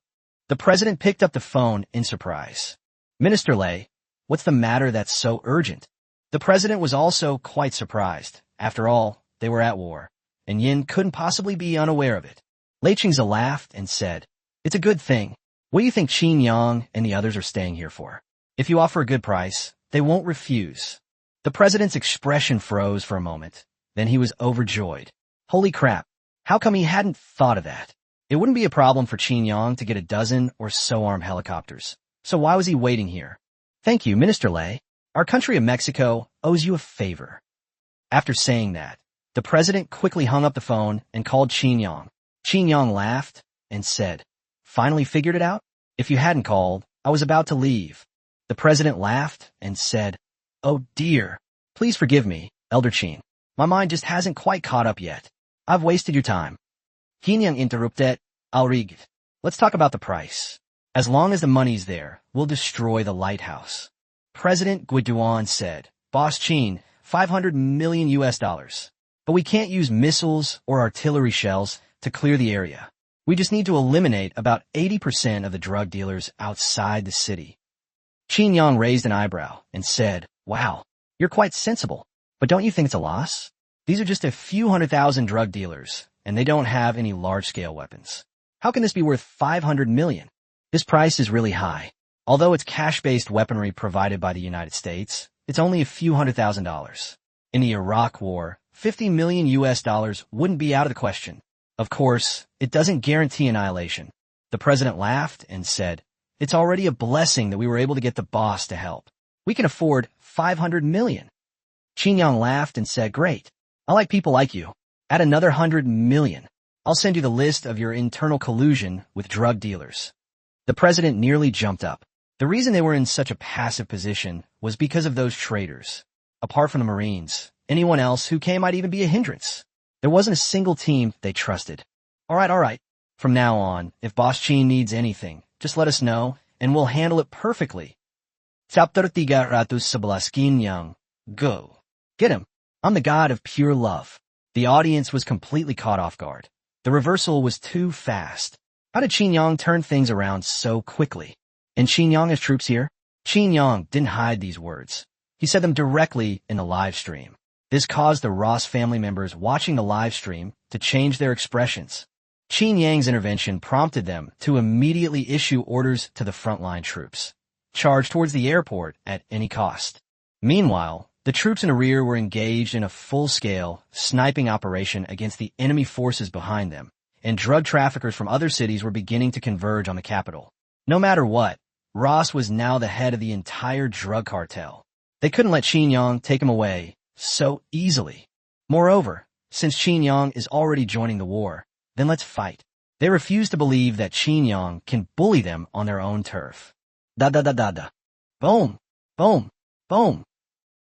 The president picked up the phone in surprise. "Minister Lei, what's the matter that's so urgent?" The president was also quite surprised. After all, they were at war, and Yin couldn't possibly be unaware of it. Lei Qingze laughed and said, "It's a good thing. What do you think Qin Yang and the others are staying here for? If you offer a good price, they won't refuse." The president's expression froze for a moment. Then he was overjoyed. Holy crap. How come he hadn't thought of that? It wouldn't be a problem for Qin Yang to get a dozen or so armed helicopters. So why was he waiting here? "Thank you, Minister Lei. Our country of Mexico owes you a favor." After saying that, the president quickly hung up the phone and called Qin Yang. Qin Yang laughed and said, "Finally figured it out? If you hadn't called, I was about to leave." The president laughed and said, "Oh dear. Please forgive me, Elder Qin. My mind just hasn't quite caught up yet. I've wasted your time." Qin Yang interrupted, "Alrig. Let's talk about the price. As long as the money's there, we'll destroy the lighthouse. President Guiduan said, Boss Chin, 500 million US dollars. But we can't use missiles or artillery shells to clear the area. We just need to eliminate about 80% of the drug dealers outside the city. Qin Yang raised an eyebrow and said, Wow, you're quite sensible. But don't you think it's a loss? These are just a few 100,000 drug dealers, and they don't have any large-scale weapons. How can this be worth 500 million? This price is really high. Although it's cash-based weaponry provided by the United States, it's only a few $100,000. In the Iraq War, 50 million US dollars wouldn't be out of the question. Of course, it doesn't guarantee annihilation. The president laughed and said, It's already a blessing that we were able to get the boss to help. We can afford 500 million. Qin Yang laughed and said, Great. I like people like you. Add another 100 million. I'll send you the list of your internal collusion with drug dealers. The president nearly jumped up. The reason they were in such a passive position was because of those traitors. Apart from the Marines, anyone else who came might even be a hindrance. There wasn't a single team they trusted. All right. From now on, if Boss Chin needs anything, just let us know, and we'll handle it perfectly. Chapter 311. Go. Get him. I'm the god of pure love. The audience was completely caught off guard. The reversal was too fast. How did Qin Yang turn things around so quickly? And Qin Yang has troops here? Qin Yang didn't hide these words. He said them directly in the live stream. This caused the Ross family members watching the live stream to change their expressions. Qin Yang's intervention prompted them to immediately issue orders to the frontline troops. Charge towards the airport at any cost. Meanwhile, the troops in the rear were engaged in a full-scale sniping operation against the enemy forces behind them, and drug traffickers from other cities were beginning to converge on the capital. No matter what, Ross was now the head of the entire drug cartel. They couldn't let Qin Yang take him away so easily. Moreover, since Qin Yang is already joining the war, then let's fight. They refuse to believe that Qin Yang can bully them on their own turf. Da-da-da-da-da. Boom, boom, boom.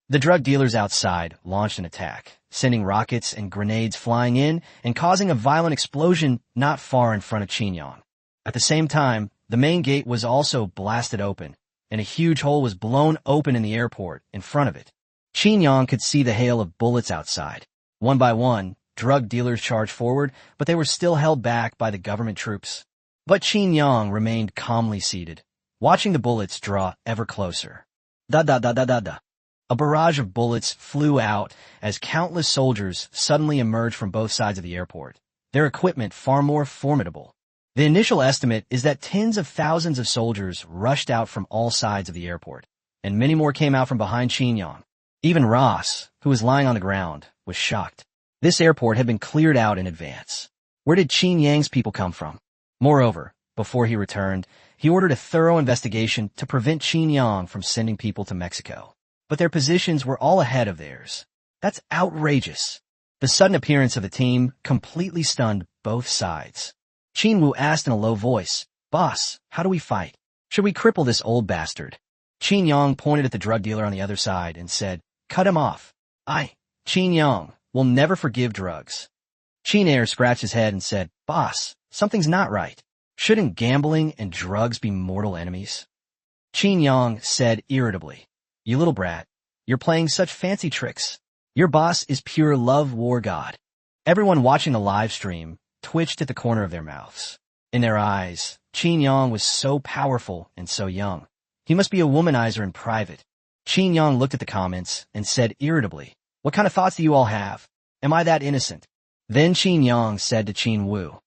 The drug dealers outside launched an attack, sending rockets and grenades flying in and causing a violent explosion not far in front of Qin Yang. At the same time, the main gate was also blasted open, and a huge hole was blown open in the airport in front of it. Qin Yang could see the hail of bullets outside. One by one, drug dealers charged forward, but they were still held back by the government troops. But Qin Yang remained calmly seated, watching the bullets draw ever closer. Da-da-da-da-da-da. A barrage of bullets flew out as countless soldiers suddenly emerged from both sides of the airport, their equipment far more formidable. The initial estimate is that tens of thousands of soldiers rushed out from all sides of the airport, and many more came out from behind Qin Yang. Even Ross, who was lying on the ground, was shocked. This airport had been cleared out in advance. Where did Qin Yang's people come from? Moreover, before he returned, he ordered a thorough investigation to prevent Qin Yang from sending people to Mexico. But their positions were all ahead of theirs. That's outrageous. The sudden appearance of the team completely stunned both sides. Qin Wu asked in a low voice, Boss, how do we fight? Should we cripple this old bastard? Qin Yang pointed at the drug dealer on the other side and said, Cut him off. Qin Yang, will never forgive drugs. Qin Air scratched his head and said, Boss, something's not right. Shouldn't gambling and drugs be mortal enemies? Qin Yang said irritably, You little brat, you're playing such fancy tricks. Your boss is pure love war god. Everyone watching the live stream twitched at the corner of their mouths. In their eyes, Qin Yang was so powerful and so young. He must be a womanizer in private. Qin Yang looked at the comments and said irritably, What kind of thoughts do you all have? Am I that innocent? Then Qin Yang said to Qin Wu,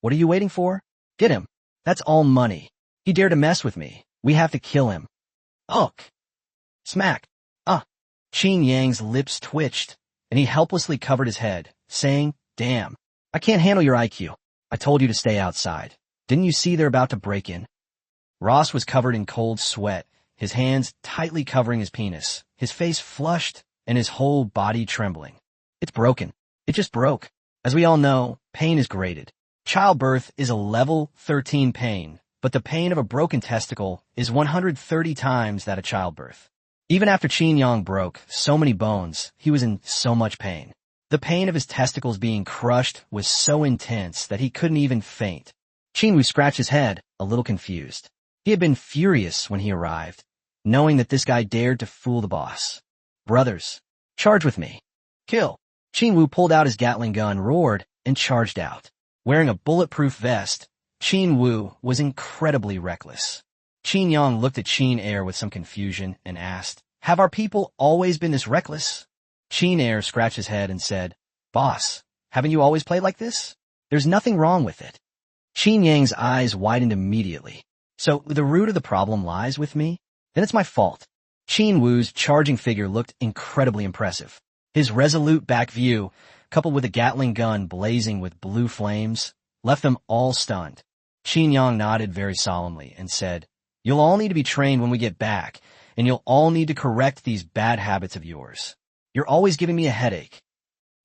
What are you waiting for? Get him. That's all money. He dared to mess with me. We have to kill him. Ugh. Smack. Qin Yang's lips twitched, and he helplessly covered his head, saying, Damn, I can't handle your IQ. I told you to stay outside. Didn't you see they're about to break in? Ross was covered in cold sweat, his hands tightly covering his penis, his face flushed, and his whole body trembling. It's broken. It just broke. As we all know, pain is graded. Childbirth is a level 13 pain, but the pain of a broken testicle is 130 times that of childbirth. Even after Qin Yang broke so many bones, he was in so much pain. The pain of his testicles being crushed was so intense that he couldn't even faint. Qin Wu scratched his head, a little confused. He had been furious when he arrived, knowing that this guy dared to fool the boss. Brothers, charge with me. Kill. Qin Wu pulled out his Gatling gun, roared, and charged out. Wearing a bulletproof vest, Qin Wu was incredibly reckless. Qin Yang looked at Qin Air with some confusion and asked, "Have our people always been this reckless?" Qin Air scratched his head and said, "Boss, haven't you always played like this? There's nothing wrong with it." Qin Yang's eyes widened immediately. "So the root of the problem lies with me? Then it's my fault." Qin Wu's charging figure looked incredibly impressive. His resolute back view, coupled with a Gatling gun blazing with blue flames, left them all stunned. Qin Yang nodded very solemnly and said, "You'll all need to be trained when we get back, and you'll all need to correct these bad habits of yours. You're always giving me a headache."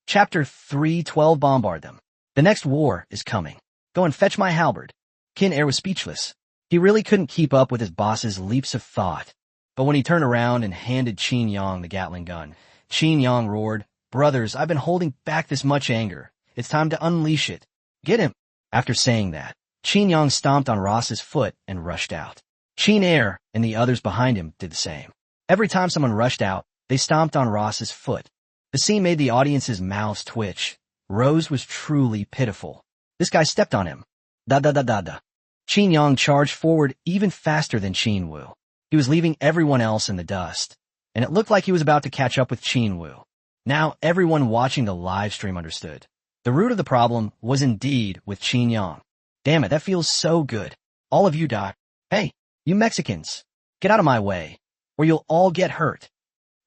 Chapter 3:12 Bombard them. The next war is coming. Go and fetch my halberd. Qin Air was speechless. He really couldn't keep up with his boss's leaps of thought. But when he turned around and handed Qin Yang the Gatling gun, Qin Yang roared, "Brothers, I've been holding back this much anger. It's time to unleash it. Get him." After saying that, Qin Yang stomped on Ross's foot and rushed out. Qin Air and the others behind him did the same. Every time someone rushed out, they stomped on Ross's foot. The scene made the audience's mouths twitch. Rose was truly pitiful. This guy stepped on him. Da-da-da-da-da. Qin Yang charged forward even faster than Qin Wu. He was leaving everyone else in the dust, and it looked like he was about to catch up with Qin Wu. Now everyone watching the live stream understood. The root of the problem was indeed with Qin Yang. Damn it, that feels so good. All of you die. Hey, you Mexicans, get out of my way, or you'll all get hurt.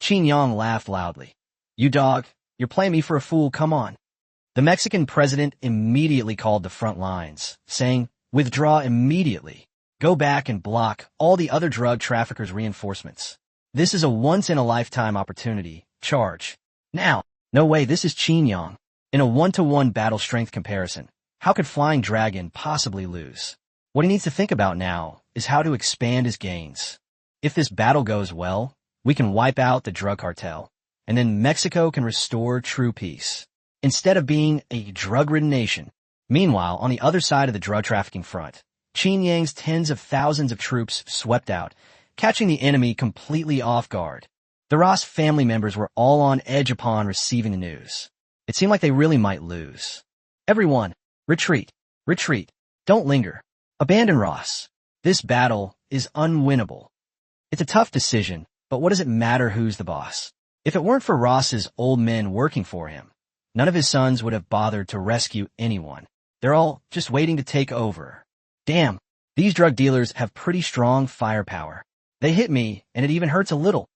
Qin Yang laughed loudly. You dog, you're playing me for a fool, come on. The Mexican president immediately called the front lines, saying, "Withdraw immediately. Go back and block all the other drug traffickers' reinforcements. This is a once-in-a-lifetime opportunity. Charge. Now." No way, this is Qin Yang. In a one-to-one battle strength comparison, how could Flying Dragon possibly lose? What he needs to think about now is how to expand his gains. If this battle goes well, we can wipe out the drug cartel, and then Mexico can restore true peace, instead of being a drug-ridden nation. Meanwhile, on the other side of the drug trafficking front, Qin Yang's tens of thousands of troops swept out, catching the enemy completely off guard. The Ross family members were all on edge upon receiving the news. It seemed like they really might lose. Everyone, retreat, retreat, don't linger. Abandon Ross. This battle is unwinnable. It's a tough decision, but what does it matter who's the boss? If it weren't for Ross's old men working for him, none of his sons would have bothered to rescue anyone. They're all just waiting to take over. Damn, these drug dealers have pretty strong firepower. They hit me, and it even hurts a little.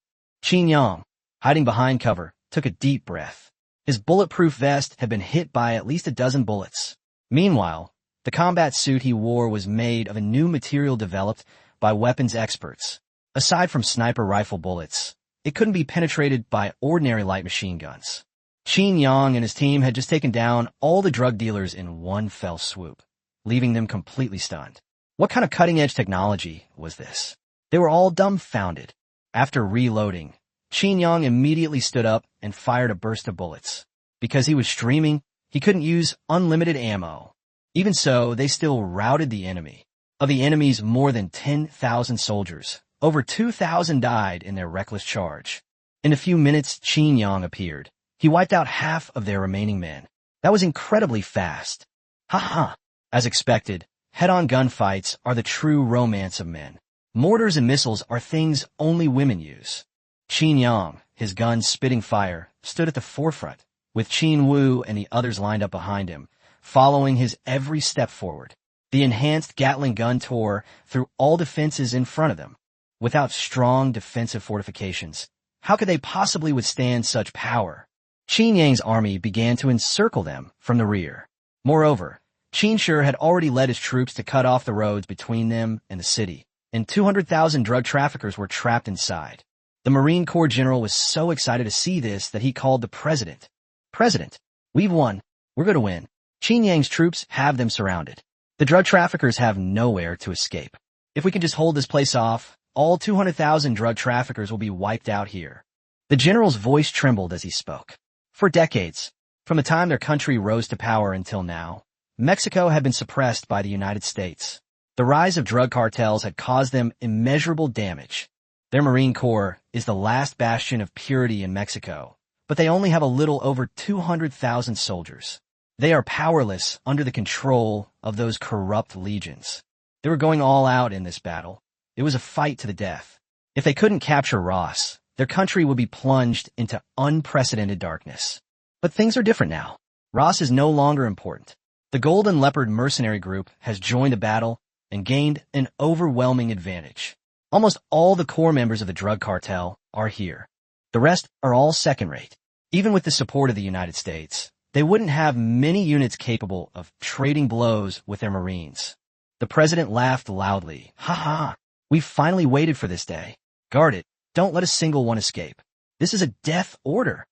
Qin Yang, hiding behind cover, took a deep breath. His bulletproof vest had been hit by at least a dozen bullets. Meanwhile, the combat suit he wore was made of a new material developed by weapons experts. Aside from sniper rifle bullets, it couldn't be penetrated by ordinary light machine guns. Qin Yang and his team had just taken down all the drug dealers in one fell swoop, leaving them completely stunned. What kind of cutting-edge technology was this? They were all dumbfounded. After reloading, Qin Yang immediately stood up and fired a burst of bullets. Because he was streaming, he couldn't use unlimited ammo. Even so, they still routed the enemy. Of the enemy's more than 10,000 soldiers, over 2,000 died in their reckless charge. In a few minutes, Qin Yang appeared. He wiped out half of their remaining men. That was incredibly fast. Ha. As expected, head-on gunfights are the true romance of men. Mortars and missiles are things only women use. Qin Yang, his gun spitting fire, stood at the forefront, with Qin Wu and the others lined up behind him, following his every step forward. The enhanced Gatling gun tore through all defenses in front of them. Without strong defensive fortifications, how could they possibly withstand such power? Qin Yang's army began to encircle them from the rear. Moreover, Qin Shi had already led his troops to cut off the roads between them and the city, and 200,000 drug traffickers were trapped inside. The Marine Corps general was so excited to see this that he called the president. "President, we've won. We're going to win. Qin Yang's troops have them surrounded. The drug traffickers have nowhere to escape. If we can just hold this place off, all 200,000 drug traffickers will be wiped out here." The general's voice trembled as he spoke. For decades, from the time their country rose to power until now, Mexico had been suppressed by the United States. The rise of drug cartels had caused them immeasurable damage. Their Marine Corps is the last bastion of purity in Mexico, but they only have a little over 200,000 soldiers. They are powerless under the control of those corrupt legions. They were going all out in this battle. It was a fight to the death. If they couldn't capture Ross, their country would be plunged into unprecedented darkness. But things are different now. Ross is no longer important. The Golden Leopard mercenary group has joined the battle and gained an overwhelming advantage. Almost all the core members of the drug cartel are here. The rest are all second-rate. Even with the support of the United States, they wouldn't have many units capable of trading blows with their Marines. The president laughed loudly. Ha ha! We've finally waited for this day. Guard it. Don't let a single one escape. This is a death order.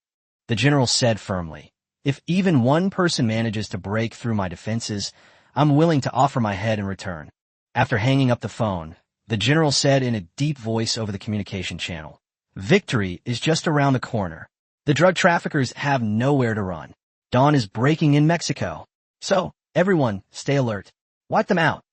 The general said firmly. If even one person manages to break through my defenses, I'm willing to offer my head in return. After hanging up the phone, the general said in a deep voice over the communication channel, "Victory is just around the corner. The drug traffickers have nowhere to run. Dawn is breaking in Mexico. So, everyone, stay alert. Wipe them out."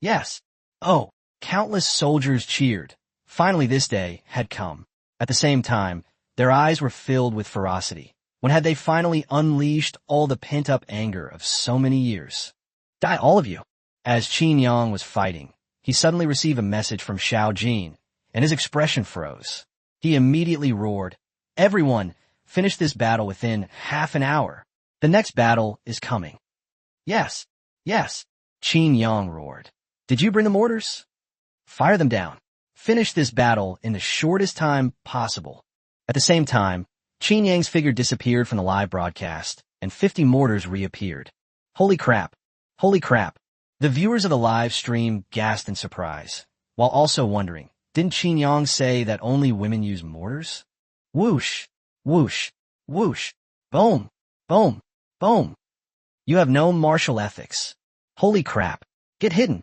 Yes. Oh, countless soldiers cheered. Finally this day had come. At the same time, their eyes were filled with ferocity. When had they finally unleashed all the pent-up anger of so many years? Die, all of you. As Qin Yang was fighting, he suddenly received a message from Xiao Jin, and his expression froze. He immediately roared, "Everyone, finish this battle within half an hour. The next battle is coming." Yes, yes, Qin Yang roared. "Did you bring the mortars? Fire them down. Finish this battle in the shortest time possible." At the same time, Qin Yang's figure disappeared from the live broadcast, and 50 mortars reappeared. Holy crap! Holy crap! The viewers of the live stream gasped in surprise, while also wondering, didn't Qin Yang say that only women use mortars? Whoosh! Whoosh! Whoosh! Boom! Boom! Boom! You have no martial ethics. Holy crap! Get hidden!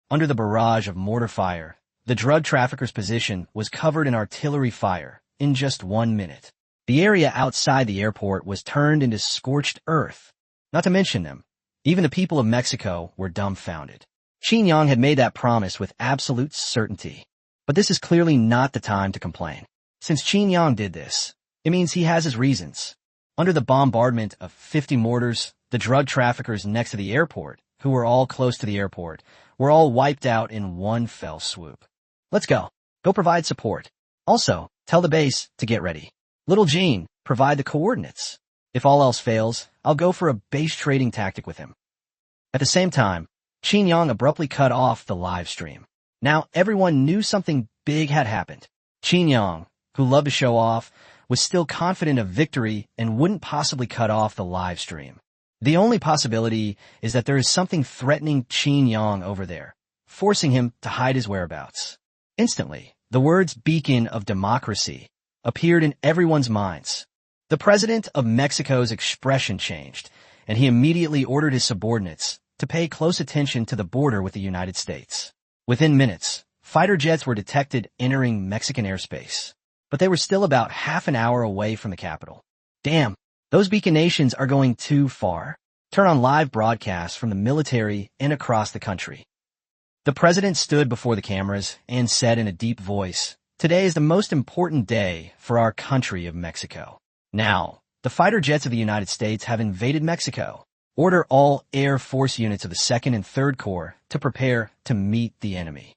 Under the barrage of mortar fire, the drug trafficker's position was covered in artillery fire in just 1 minute. The area outside the airport was turned into scorched earth. Not to mention them, even the people of Mexico were dumbfounded. Qin Yang had made that promise with absolute certainty. But this is clearly not the time to complain. Since Qin Yang did this, it means he has his reasons. Under the bombardment of 50 mortars, the drug traffickers next to the airport, who were all close to the airport, were all wiped out in one fell swoop. Let's go. Go provide support. Also, tell the base to get ready. Little Gene, provide the coordinates. If all else fails, I'll go for a base trading tactic with him. At the same time, Qin Yang abruptly cut off the live stream. Now everyone knew something big had happened. Qin Yang, who loved to show off, was still confident of victory and wouldn't possibly cut off the live stream. The only possibility is that there is something threatening Qin Yang over there, forcing him to hide his whereabouts. Instantly, the words "beacon of democracy" appeared in everyone's minds. The president of Mexico's expression changed, and he immediately ordered his subordinates to pay close attention to the border with the United States. Within minutes, fighter jets were detected entering Mexican airspace, but they were still about half an hour away from the capital. Damn, those beacon nations are going too far. Turn on live broadcasts from the military and across the country. The president stood before the cameras and said in a deep voice, "Today is the most important day for our country of Mexico. Now, the fighter jets of the United States have invaded Mexico. Order all Air Force units of the 2nd and 3rd Corps to prepare to meet the enemy.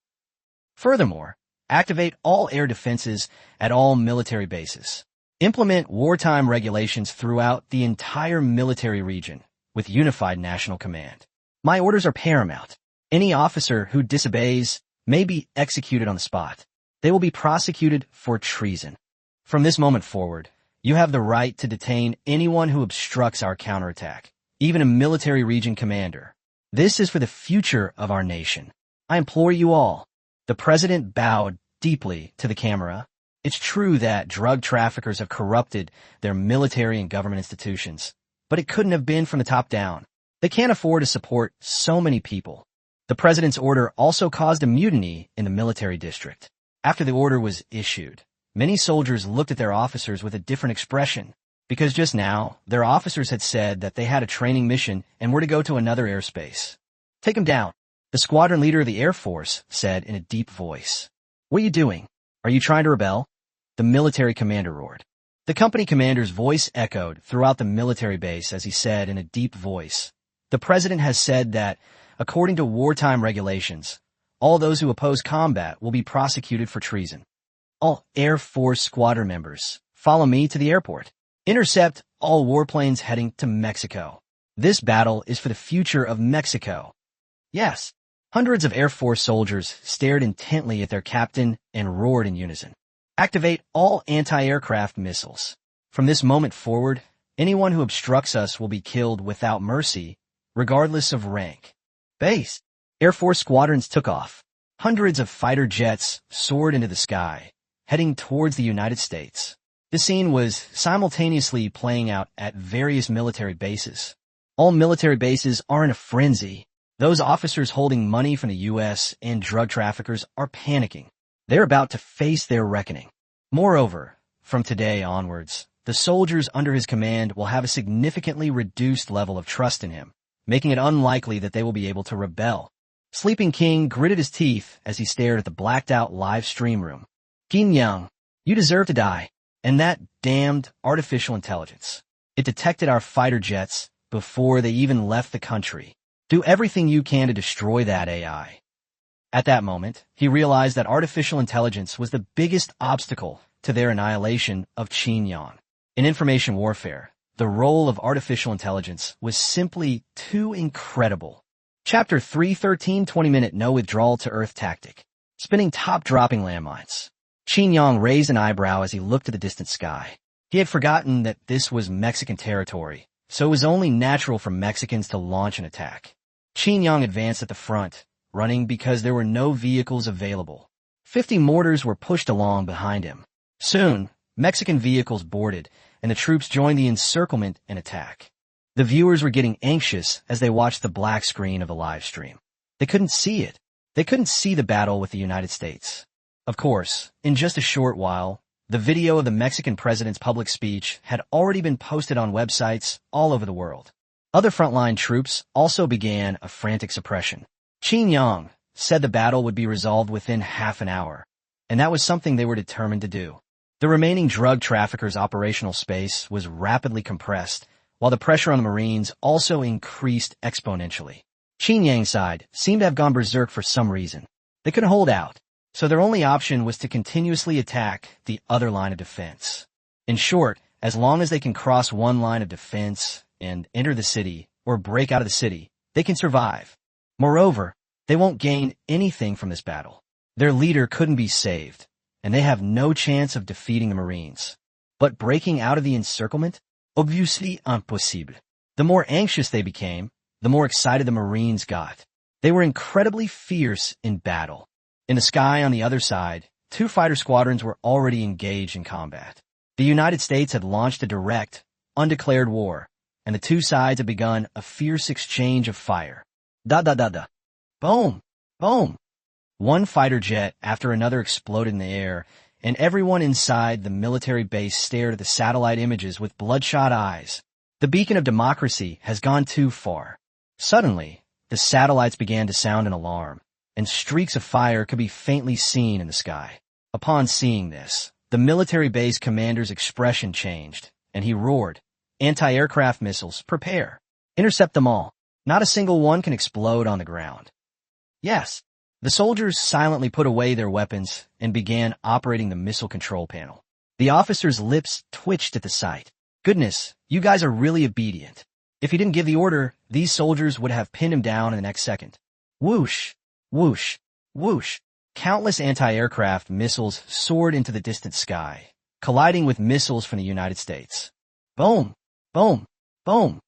Furthermore, activate all air defenses at all military bases. Implement wartime regulations throughout the entire military region with unified national command. My orders are paramount. Any officer who disobeys may be executed on the spot. They will be prosecuted for treason. From this moment forward, you have the right to detain anyone who obstructs our counterattack, even a military region commander. This is for the future of our nation. I implore you all." The president bowed deeply to the camera. It's true that drug traffickers have corrupted their military and government institutions, but it couldn't have been from the top down. They can't afford to support so many people. The president's order also caused a mutiny in the military district. After the order was issued, many soldiers looked at their officers with a different expression, because just now, their officers had said that they had a training mission and were to go to another airspace. "Take him down. The squadron leader of the Air Force said in a deep voice. "What are you doing? Are you trying to rebel?" The military commander roared. The company commander's voice echoed throughout the military base as he said in a deep voice, "The president has said that, according to wartime regulations, all those who oppose combat will be prosecuted for treason. All Air Force squadron members, follow me to the airport. Intercept all warplanes heading to Mexico. This battle is for the future of Mexico." Yes. Hundreds of Air Force soldiers stared intently at their captain and roared in unison. "Activate all anti-aircraft missiles. From this moment forward, anyone who obstructs us will be killed without mercy, regardless of rank." Base. Air Force squadrons took off. Hundreds of fighter jets soared into the sky, heading towards the United States. The scene was simultaneously playing out at various military bases. All military bases are in a frenzy. Those officers holding money from the U.S. and drug traffickers are panicking. They're about to face their reckoning. Moreover, from today onwards, the soldiers under his command will have a significantly reduced level of trust in him, making it unlikely that they will be able to rebel. Sleeping King gritted his teeth as he stared at the blacked-out live stream room. "Qin Yang, you deserve to die. And that damned artificial intelligence. It detected our fighter jets before they even left the country. Do everything you can to destroy that AI." At that moment, he realized that artificial intelligence was the biggest obstacle to their annihilation of Qin Yang. In information warfare, the role of artificial intelligence was simply too incredible. Chapter 313 20-minute no withdrawal to Earth tactic. Spinning top-dropping landmines. Qin Yang raised an eyebrow as he looked at the distant sky. He had forgotten that this was Mexican territory, so it was only natural for Mexicans to launch an attack. Qin Yang advanced at the front, running because there were no vehicles available. 50 mortars were pushed along behind him. Soon, Mexican vehicles boarded, and the troops joined the encirclement and attack. The viewers were getting anxious as they watched the black screen of the live stream. They couldn't see it. They couldn't see the battle with the United States. Of course, in just a short while, the video of the Mexican president's public speech had already been posted on websites all over the world. Other frontline troops also began a frantic suppression. Qin Yang said the battle would be resolved within half an hour, and that was something they were determined to do. The remaining drug traffickers' operational space was rapidly compressed, while the pressure on the Marines also increased exponentially. Qin Yang's side seemed to have gone berserk for some reason. They couldn't hold out, so their only option was to continuously attack the other line of defense. In short, as long as they can cross one line of defense and enter the city or break out of the city, they can survive. Moreover, they won't gain anything from this battle. Their leader couldn't be saved, and they have no chance of defeating the Marines. But breaking out of the encirclement? Obviously impossible. The more anxious they became, the more excited the Marines got. They were incredibly fierce in battle. In the sky on the other side, 2 fighter squadrons were already engaged in combat. The United States had launched a direct, undeclared war, and the two sides had begun a fierce exchange of fire. Da-da-da-da. Boom! Boom! One fighter jet after another exploded in the air, and everyone inside the military base stared at the satellite images with bloodshot eyes. The beacon of democracy has gone too far. Suddenly, the satellites began to sound an alarm, and streaks of fire could be faintly seen in the sky. Upon seeing this, the military base commander's expression changed, and he roared, "Anti-aircraft missiles, prepare. Intercept them all. Not a single one can explode on the ground." Yes. The soldiers silently put away their weapons and began operating the missile control panel. The officer's lips twitched at the sight. Goodness, you guys are really obedient. If he didn't give the order, these soldiers would have pinned him down in the next second. Whoosh, whoosh, whoosh. Countless anti-aircraft missiles soared into the distant sky, colliding with missiles from the United States. Boom, boom, boom.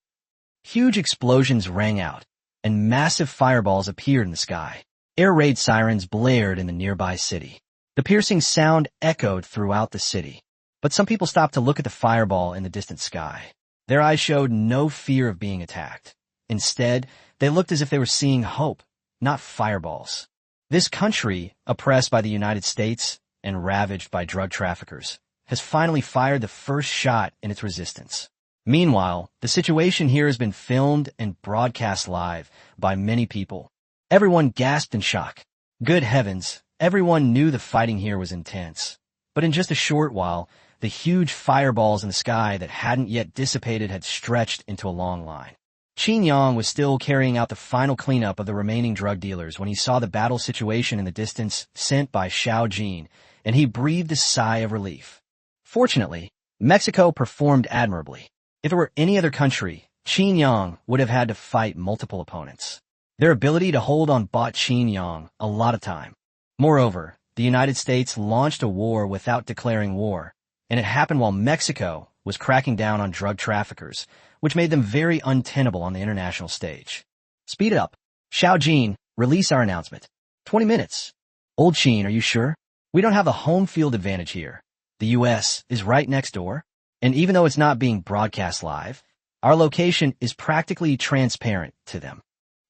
Huge explosions rang out, and massive fireballs appeared in the sky. Air raid sirens blared in the nearby city. The piercing sound echoed throughout the city. But some people stopped to look at the fireball in the distant sky. Their eyes showed no fear of being attacked. Instead, they looked as if they were seeing hope, not fireballs. This country, oppressed by the United States and ravaged by drug traffickers, has finally fired the first shot in its resistance. Meanwhile, the situation here has been filmed and broadcast live by many people. Everyone gasped in shock. Good heavens, everyone knew the fighting here was intense. But in just a short while, the huge fireballs in the sky that hadn't yet dissipated had stretched into a long line. Qin Yang was still carrying out the final cleanup of the remaining drug dealers when he saw the battle situation in the distance sent by Xiao Jin, and he breathed a sigh of relief. Fortunately, Mexico performed admirably. If it were any other country, Qin Yang would have had to fight multiple opponents. Their ability to hold on bought Qin Yang a lot of time. Moreover, the United States launched a war without declaring war, and it happened while Mexico was cracking down on drug traffickers, which made them very untenable on the international stage. Speed it up. Xiao Jin, release our announcement. 20 minutes. Old Qin, are you sure? We don't have the home field advantage here. The U.S. is right next door, and even though it's not being broadcast live, our location is practically transparent to them.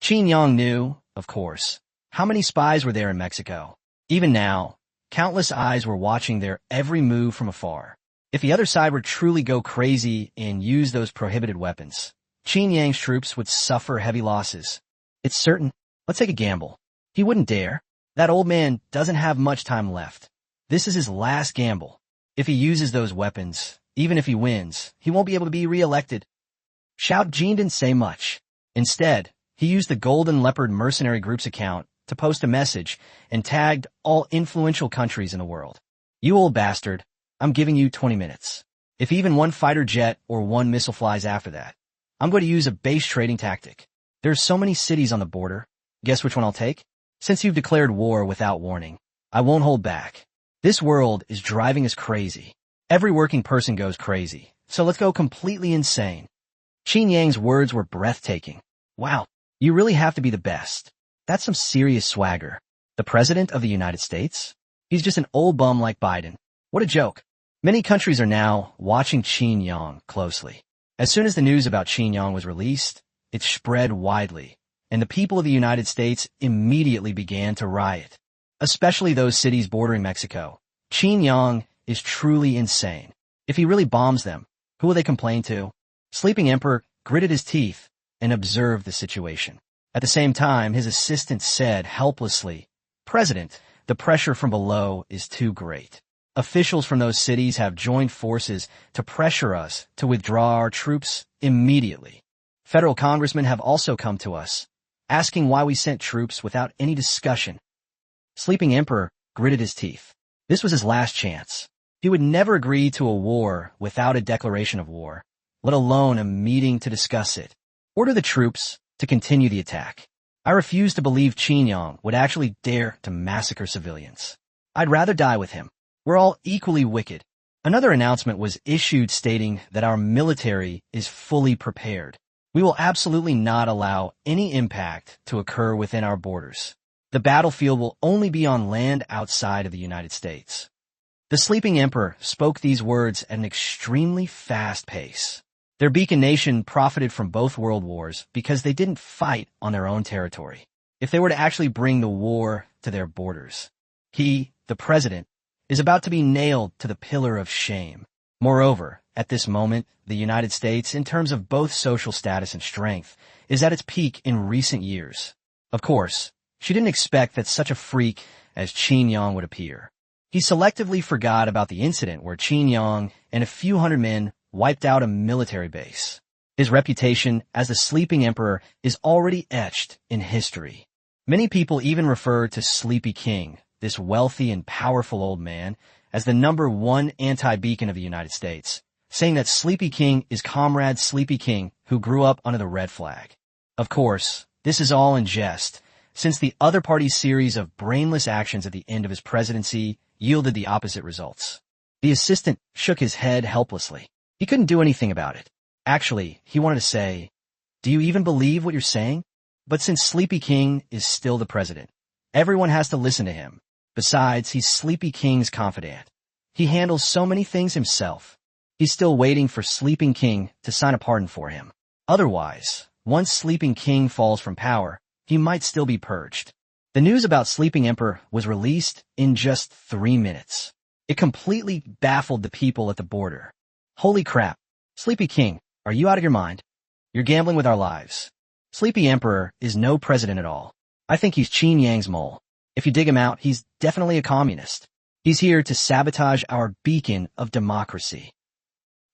Qin Yang knew, of course, how many spies were there in Mexico. Even now, countless eyes were watching their every move from afar. If the other side were truly go crazy and use those prohibited weapons, Qin Yang's troops would suffer heavy losses. It's certain. Let's take a gamble. He wouldn't dare. That old man doesn't have much time left. This is his last gamble. If he uses those weapons, even if he wins, he won't be able to be re-elected. Xiao Jin didn't say much. Instead, he used the Golden Leopard Mercenary Group's account to post a message and tagged all influential countries in the world. You old bastard, I'm giving you 20 minutes. If even one fighter jet or one missile flies after that, I'm going to use a base trading tactic. There's so many cities on the border. Guess which one I'll take? Since you've declared war without warning, I won't hold back. This world is driving us crazy. Every working person goes crazy, so let's go completely insane. Qin Yang's words were breathtaking. Wow, you really have to be the best. That's some serious swagger. The President of the United States? He's just an old bum like Biden. What a joke. Many countries are now watching Qin Yang closely. As soon as the news about Qin Yang was released, it spread widely, and the people of the United States immediately began to riot. Especially those cities bordering Mexico. Qin Yang is truly insane. If he really bombs them, who will they complain to? Sleeping Emperor gritted his teeth and observed the situation. At the same time, his assistant said helplessly, "President, the pressure from below is too great. Officials from those cities have joined forces to pressure us to withdraw our troops immediately. Federal congressmen have also come to us, asking why we sent troops without any discussion." Sleeping Emperor gritted his teeth. This was his last chance. He would never agree to a war without a declaration of war, let alone a meeting to discuss it. Order the troops to continue the attack. I refuse to believe Qin Yang would actually dare to massacre civilians. I'd rather die with him. We're all equally wicked. Another announcement was issued stating that our military is fully prepared. We will absolutely not allow any impact to occur within our borders. The battlefield will only be on land outside of the United States. The Sleeping Emperor spoke these words at an extremely fast pace. Their beacon nation profited from both world wars because they didn't fight on their own territory. If they were to actually bring the war to their borders, he, the president, is about to be nailed to the pillar of shame. Moreover, at this moment, the United States, in terms of both social status and strength, is at its peak in recent years. Of course, she didn't expect that such a freak as Qin Yang would appear. He selectively forgot about the incident where Qin Yang and a few hundred men wiped out a military base. His reputation as the Sleeping Emperor is already etched in history. Many people even refer to Sleepy King, this wealthy and powerful old man, as the #1 anti-beacon of the United States, saying that Sleepy King is Comrade Sleepy King who grew up under the red flag. Of course, this is all in jest, since the other party's series of brainless actions at the end of his presidency yielded the opposite results. The assistant shook his head helplessly. He couldn't do anything about it. Actually, he wanted to say, "Do you even believe what you're saying?" But since Sleepy King is still the president, everyone has to listen to him. Besides, he's Sleepy King's confidant. He handles so many things himself. He's still waiting for Sleeping King to sign a pardon for him. Otherwise, once Sleeping King falls from power, he might still be purged. The news about Sleeping Emperor was released in just 3 minutes. It completely baffled the people at the border. Holy crap. Sleepy King, are you out of your mind? You're gambling with our lives. Sleepy Emperor is no president at all. I think he's Qin Yang's mole. If you dig him out, he's definitely a communist. He's here to sabotage our beacon of democracy.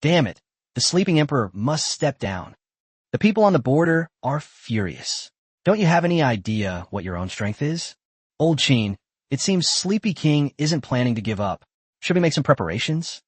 Damn it, the sleeping emperor must step down. The people on the border are furious. Don't you have any idea what your own strength is? Old Qin, it seems Sleepy King isn't planning to give up. Should we make some preparations?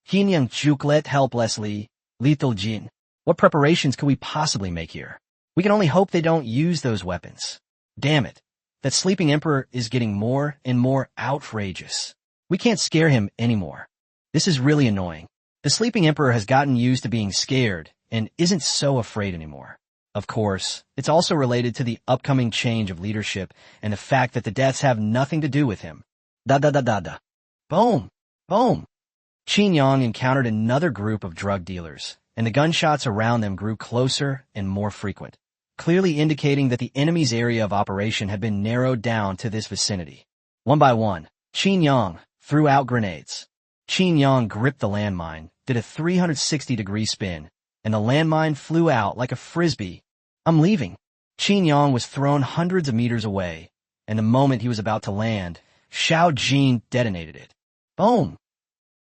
Hinyang Juklet helplessly, Lethal Jin. What preparations could we possibly make here? We can only hope they don't use those weapons. Damn it, that sleeping emperor is getting more and more outrageous. We can't scare him anymore. This is really annoying. The sleeping emperor has gotten used to being scared and isn't so afraid anymore. Of course, it's also related to the upcoming change of leadership and the fact that the deaths have nothing to do with him. Da-da-da-da-da. Boom! Boom! Qin Yang encountered another group of drug dealers, and the gunshots around them grew closer and more frequent, clearly indicating that the enemy's area of operation had been narrowed down to this vicinity. One by one, Qin Yang threw out grenades. Qin Yang gripped the landmine, did a 360-degree spin, and the landmine flew out like a frisbee. I'm leaving. Qin Yang was thrown hundreds of meters away, and the moment he was about to land, Xiao Jin detonated it. Boom!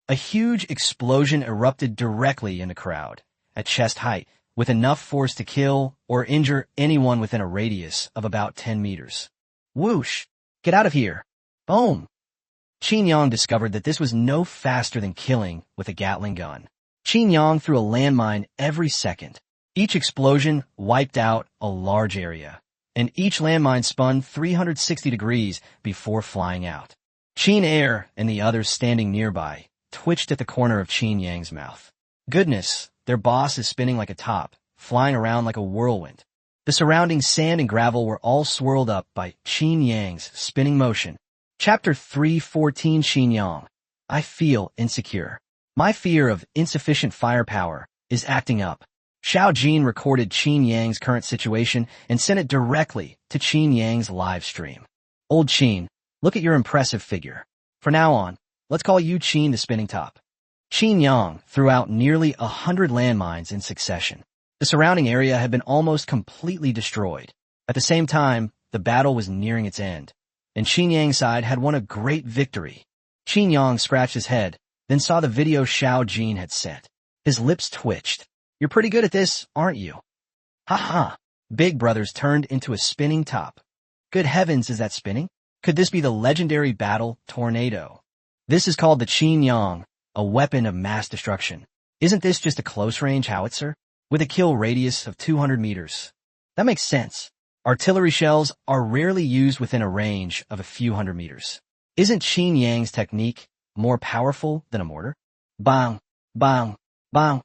A huge explosion erupted directly in the crowd, at chest height, with enough force to kill or injure anyone within a radius of about 10 meters. Whoosh! Get out of here! Boom! Qin Yang discovered that this was no faster than killing with a Gatling gun. Qin Yang threw a landmine every second. Each explosion wiped out a large area, and each landmine spun 360 degrees before flying out. Qin Air and the others standing nearby twitched at the corner of Qin Yang's mouth. Goodness, their boss is spinning like a top, flying around like a whirlwind. The surrounding sand and gravel were all swirled up by Qin Yang's spinning motion. Chapter 314 Qin Yang. I feel insecure. My fear of insufficient firepower is acting up. Xiao Jin recorded Qin Yang's current situation and sent it directly to Qin Yang's live stream. Old Qin, look at your impressive figure. From now on, let's call you Qin the Spinning Top. Qin Yang threw out nearly 100 landmines in succession. The surrounding area had been almost completely destroyed. At the same time, the battle was nearing its end, and Qin Yang's side had won a great victory. Qin Yang scratched his head, then saw the video Xiao Jin had sent. His lips twitched. You're pretty good at this, aren't you? Ha ha! Big Brother's turned into a spinning top. Good heavens, is that spinning? Could this be the legendary battle tornado? This is called the Qin Yang, a weapon of mass destruction. Isn't this just a close-range howitzer? With a kill radius of 200 meters. That makes sense. Artillery shells are rarely used within a range of a few hundred meters. Isn't Qin Yang's technique more powerful than a mortar? Bang! Bang! Bang!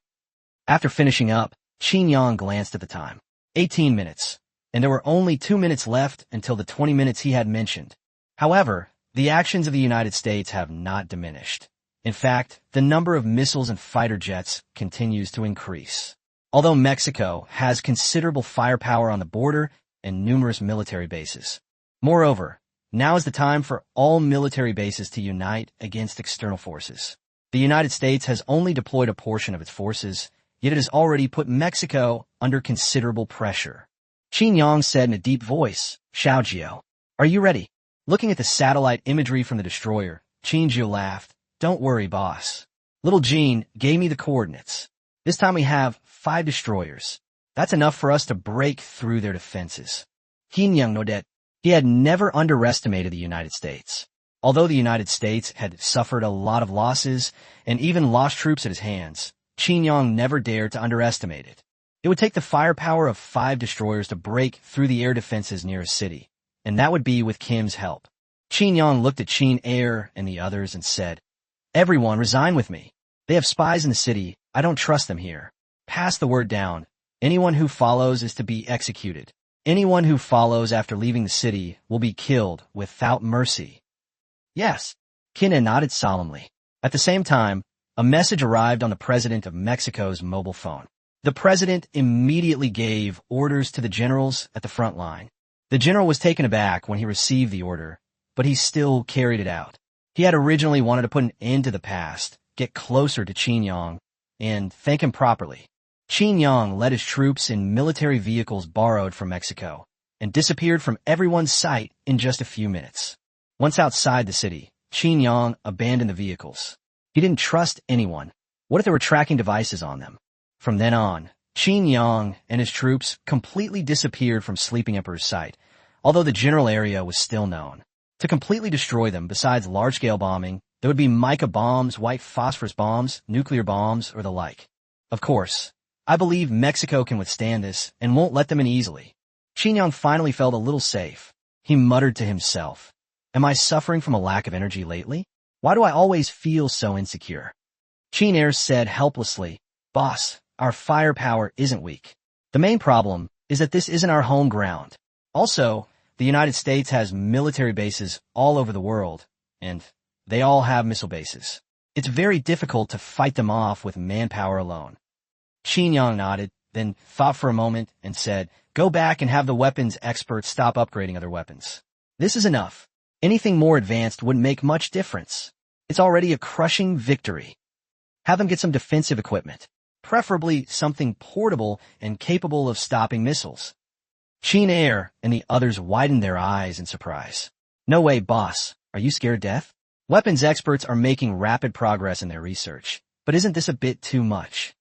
After finishing up, Qin Yang glanced at the time. 18 minutes. And there were only 2 minutes left until the 20 minutes he had mentioned. However, the actions of the United States have not diminished. In fact, the number of missiles and fighter jets continues to increase. Although Mexico has considerable firepower on the border and numerous military bases. Moreover, now is the time for all military bases to unite against external forces. The United States has only deployed a portion of its forces, yet it has already put Mexico under considerable pressure. Qin Yang said in a deep voice, Xiao Jiao, are you ready? Looking at the satellite imagery from the destroyer, Qin Jiao laughed. Don't worry, boss. Little Jean gave me the coordinates. This time we have 5 destroyers. That's enough for us to break through their defenses. Qin Yang nodded. He had never underestimated the United States. Although the United States had suffered a lot of losses and even lost troops at his hands, Qin Yang never dared to underestimate it. It would take the firepower of 5 destroyers to break through the air defenses near a city, and that would be with Kim's help. Qin Yang looked at Qin Air and the others and said, Everyone resign with me. They have spies in the city. I don't trust them here. Pass the word down. Anyone who follows is to be executed. Anyone who follows after leaving the city will be killed without mercy. Yes, Qin nodded solemnly. At the same time, a message arrived on the president of Mexico's mobile phone. The president immediately gave orders to the generals at the front line. The general was taken aback when he received the order, but he still carried it out. He had originally wanted to put an end to the past, get closer to Qin Yang, and thank him properly. Qin Yang led his troops in military vehicles borrowed from Mexico, and disappeared from everyone's sight in just a few minutes. Once outside the city, Qin Yang abandoned the vehicles. He didn't trust anyone. What if there were tracking devices on them? From then on, Qin Yang and his troops completely disappeared from Sleeping Emperor's sight, although the general area was still known. To completely destroy them, besides large-scale bombing, there would be mica bombs, white phosphorus bombs, nuclear bombs, or the like. Of course, I believe Mexico can withstand this and won't let them in easily. Qin Yang finally felt a little safe. He muttered to himself, "Am I suffering from a lack of energy lately? Why do I always feel so insecure?" Qin Air said helplessly, "Boss, our firepower isn't weak. The main problem is that this isn't our home ground. Also, the United States has military bases all over the world, and they all have missile bases. It's very difficult to fight them off with manpower alone." Qin Yang nodded, then thought for a moment and said, "Go back and have the weapons experts stop upgrading other weapons. This is enough. Anything more advanced wouldn't make much difference. It's already a crushing victory. Have them get some defensive equipment, preferably something portable and capable of stopping missiles." Qin Air and the others widened their eyes in surprise. "No way, boss. Are you scared to death?" Weapons experts are making rapid progress in their research, but isn't this a bit too much?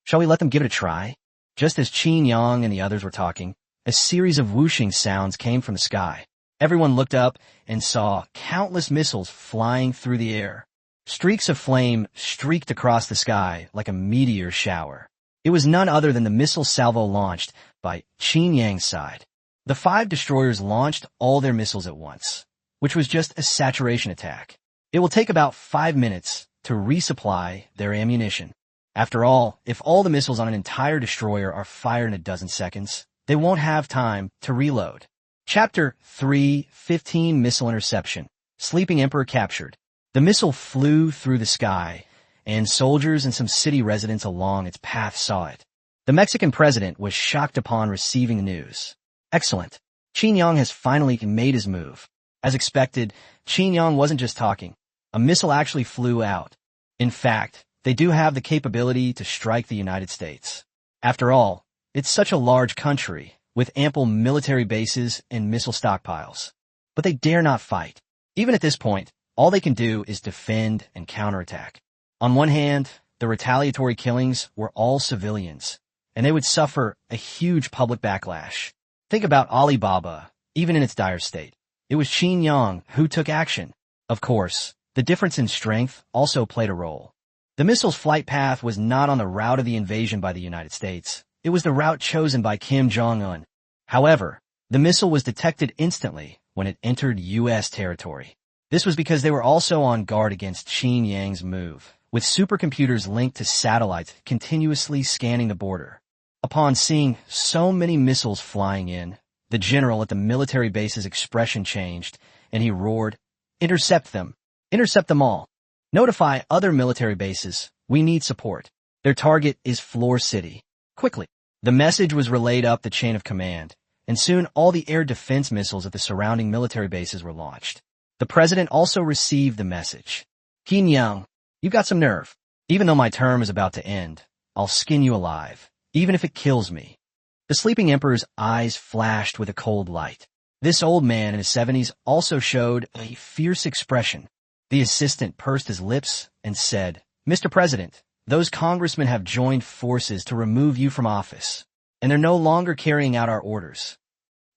Shall we let them give it a try? Just as Qin Yang and the others were talking, a series of whooshing sounds came from the sky. Everyone looked up and saw countless missiles flying through the air. Streaks of flame streaked across the sky like a meteor shower. It was none other than the missile salvo launched by Qin Yang's side. The 5 destroyers launched all their missiles at once, which was just a saturation attack. It will take about 5 minutes to resupply their ammunition. After all, if all the missiles on an entire destroyer are fired in a dozen seconds, they won't have time to reload. Chapter 3:15 Missile Interception. Sleeping Emperor captured. The missile flew through the sky, and soldiers and some city residents along its path saw it. The Mexican president was shocked upon receiving the news. Excellent. Qin Yang has finally made his move. As expected, Qin Yang wasn't just talking. A missile actually flew out. In fact, they do have the capability to strike the United States. After all, it's such a large country, with ample military bases and missile stockpiles. But they dare not fight. Even at this point, all they can do is defend and counterattack. On one hand, the retaliatory killings were all civilians, and they would suffer a huge public backlash. Think about Alibaba, even in its dire state. It was Qin Yang who took action. Of course, the difference in strength also played a role. The missile's flight path was not on the route of the invasion by the United States. It was the route chosen by Kim Jong-un. However, the missile was detected instantly when it entered U.S. territory. This was because they were also on guard against Qin Yang's move, with supercomputers linked to satellites continuously scanning the border. Upon seeing so many missiles flying in, the general at the military base's expression changed, and he roared, "Intercept them! Intercept them all! Notify other military bases. We need support. Their target is Floor City. Quickly!" The message was relayed up the chain of command, and soon all the air defense missiles at the surrounding military bases were launched. The president also received the message. "Qin Yang, you've got some nerve. Even though my term is about to end, I'll skin you alive, even if it kills me." The sleeping emperor's eyes flashed with a cold light. This old man in his 70s also showed a fierce expression. The assistant pursed his lips and said, "Mr. President, those congressmen have joined forces to remove you from office, and they're no longer carrying out our orders."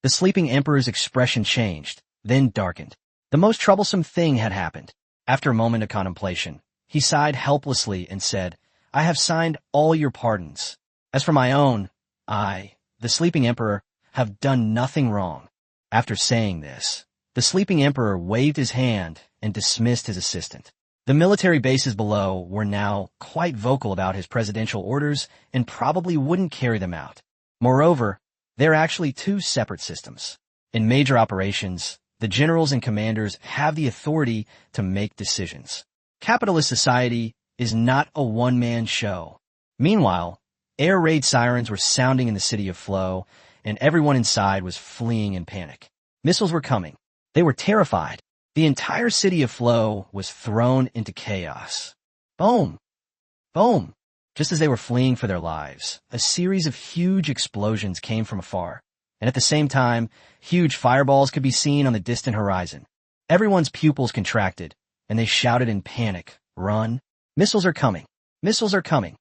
The sleeping emperor's expression changed, then darkened. The most troublesome thing had happened. After a moment of contemplation, he sighed helplessly and said, "I have signed all your pardons. As for my own, I, the sleeping emperor, have done nothing wrong." After saying this, the sleeping emperor waved his hand and dismissed his assistant. The military bases below were now quite vocal about his presidential orders and probably wouldn't carry them out. Moreover, there are actually 2 separate systems. In major operations, the generals and commanders have the authority to make decisions. Capitalist society is not a one-man show. Meanwhile, air raid sirens were sounding in the city of Flow, and everyone inside was fleeing in panic. Missiles were coming. They were terrified. The entire city of Flow was thrown into chaos. Boom! Boom! Just as they were fleeing for their lives, a series of huge explosions came from afar, and at the same time, huge fireballs could be seen on the distant horizon. Everyone's pupils contracted, and they shouted in panic, "Run! Missiles are coming! Missiles are coming!"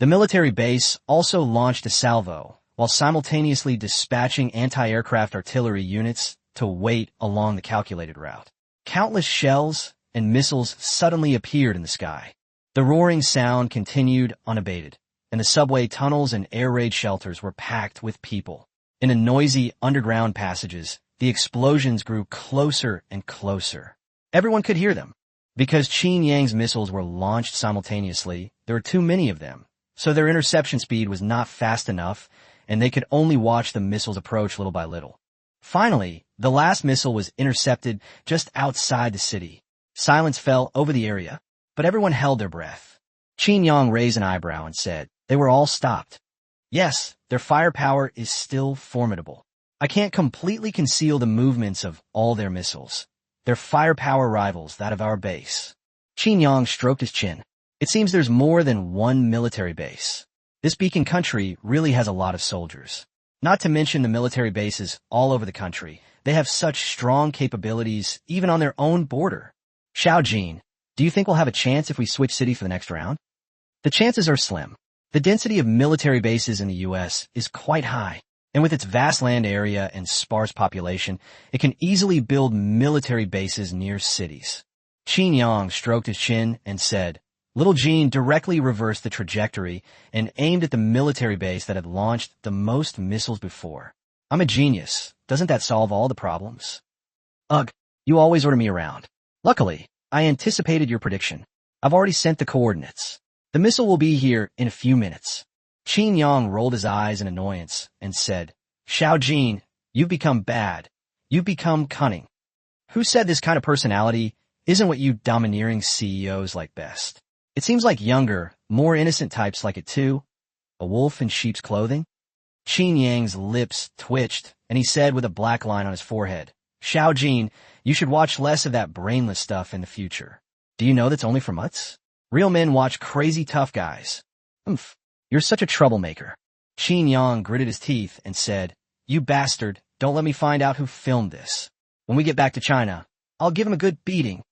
The military base also launched a salvo, while simultaneously dispatching anti-aircraft artillery units to wait along the calculated route. Countless shells and missiles suddenly appeared in the sky. The roaring sound continued unabated, and the subway tunnels and air raid shelters were packed with people. In the noisy underground passages, the explosions grew closer and closer. Everyone could hear them. Because Qin Yang's missiles were launched simultaneously, there were too many of them, so their interception speed was not fast enough, and they could only watch the missiles approach little by little. Finally, the last missile was intercepted just outside the city. Silence fell over the area, but everyone held their breath. Qin Yang raised an eyebrow and said, "They were all stopped. Yes, their firepower is still formidable. I can't completely conceal the movements of all their missiles. Their firepower rivals that of our base." Qin Yang stroked his chin. "It seems there's more than one military base. This beacon country really has a lot of soldiers. Not to mention the military bases all over the country. They have such strong capabilities even on their own border. Xiao Jin, do you think we'll have a chance if we switch city for the next round?" "The chances are slim. The density of military bases in the U.S. is quite high, and with its vast land area and sparse population, it can easily build military bases near cities." Qin Yang stroked his chin and said, "Little Jean directly reversed the trajectory and aimed at the military base that had launched the most missiles before. I'm a genius. Doesn't that solve all the problems?" "Ugh, you always order me around. Luckily, I anticipated your prediction. I've already sent the coordinates. The missile will be here in a few minutes." Qin Yang rolled his eyes in annoyance and said, "Xiao Jin, you've become bad. You've become cunning. Who said this kind of personality isn't what you domineering CEOs like best? It seems like younger, more innocent types like it too. A wolf in sheep's clothing?" Qin Yang's lips twitched, and he said with a black line on his forehead, "Xiao Jin, you should watch less of that brainless stuff in the future. Do you know that's only for mutts? Real men watch crazy tough guys. Oomph, you're such a troublemaker." Qin Yang gritted his teeth and said, "You bastard, don't let me find out who filmed this. When we get back to China, I'll give him a good beating."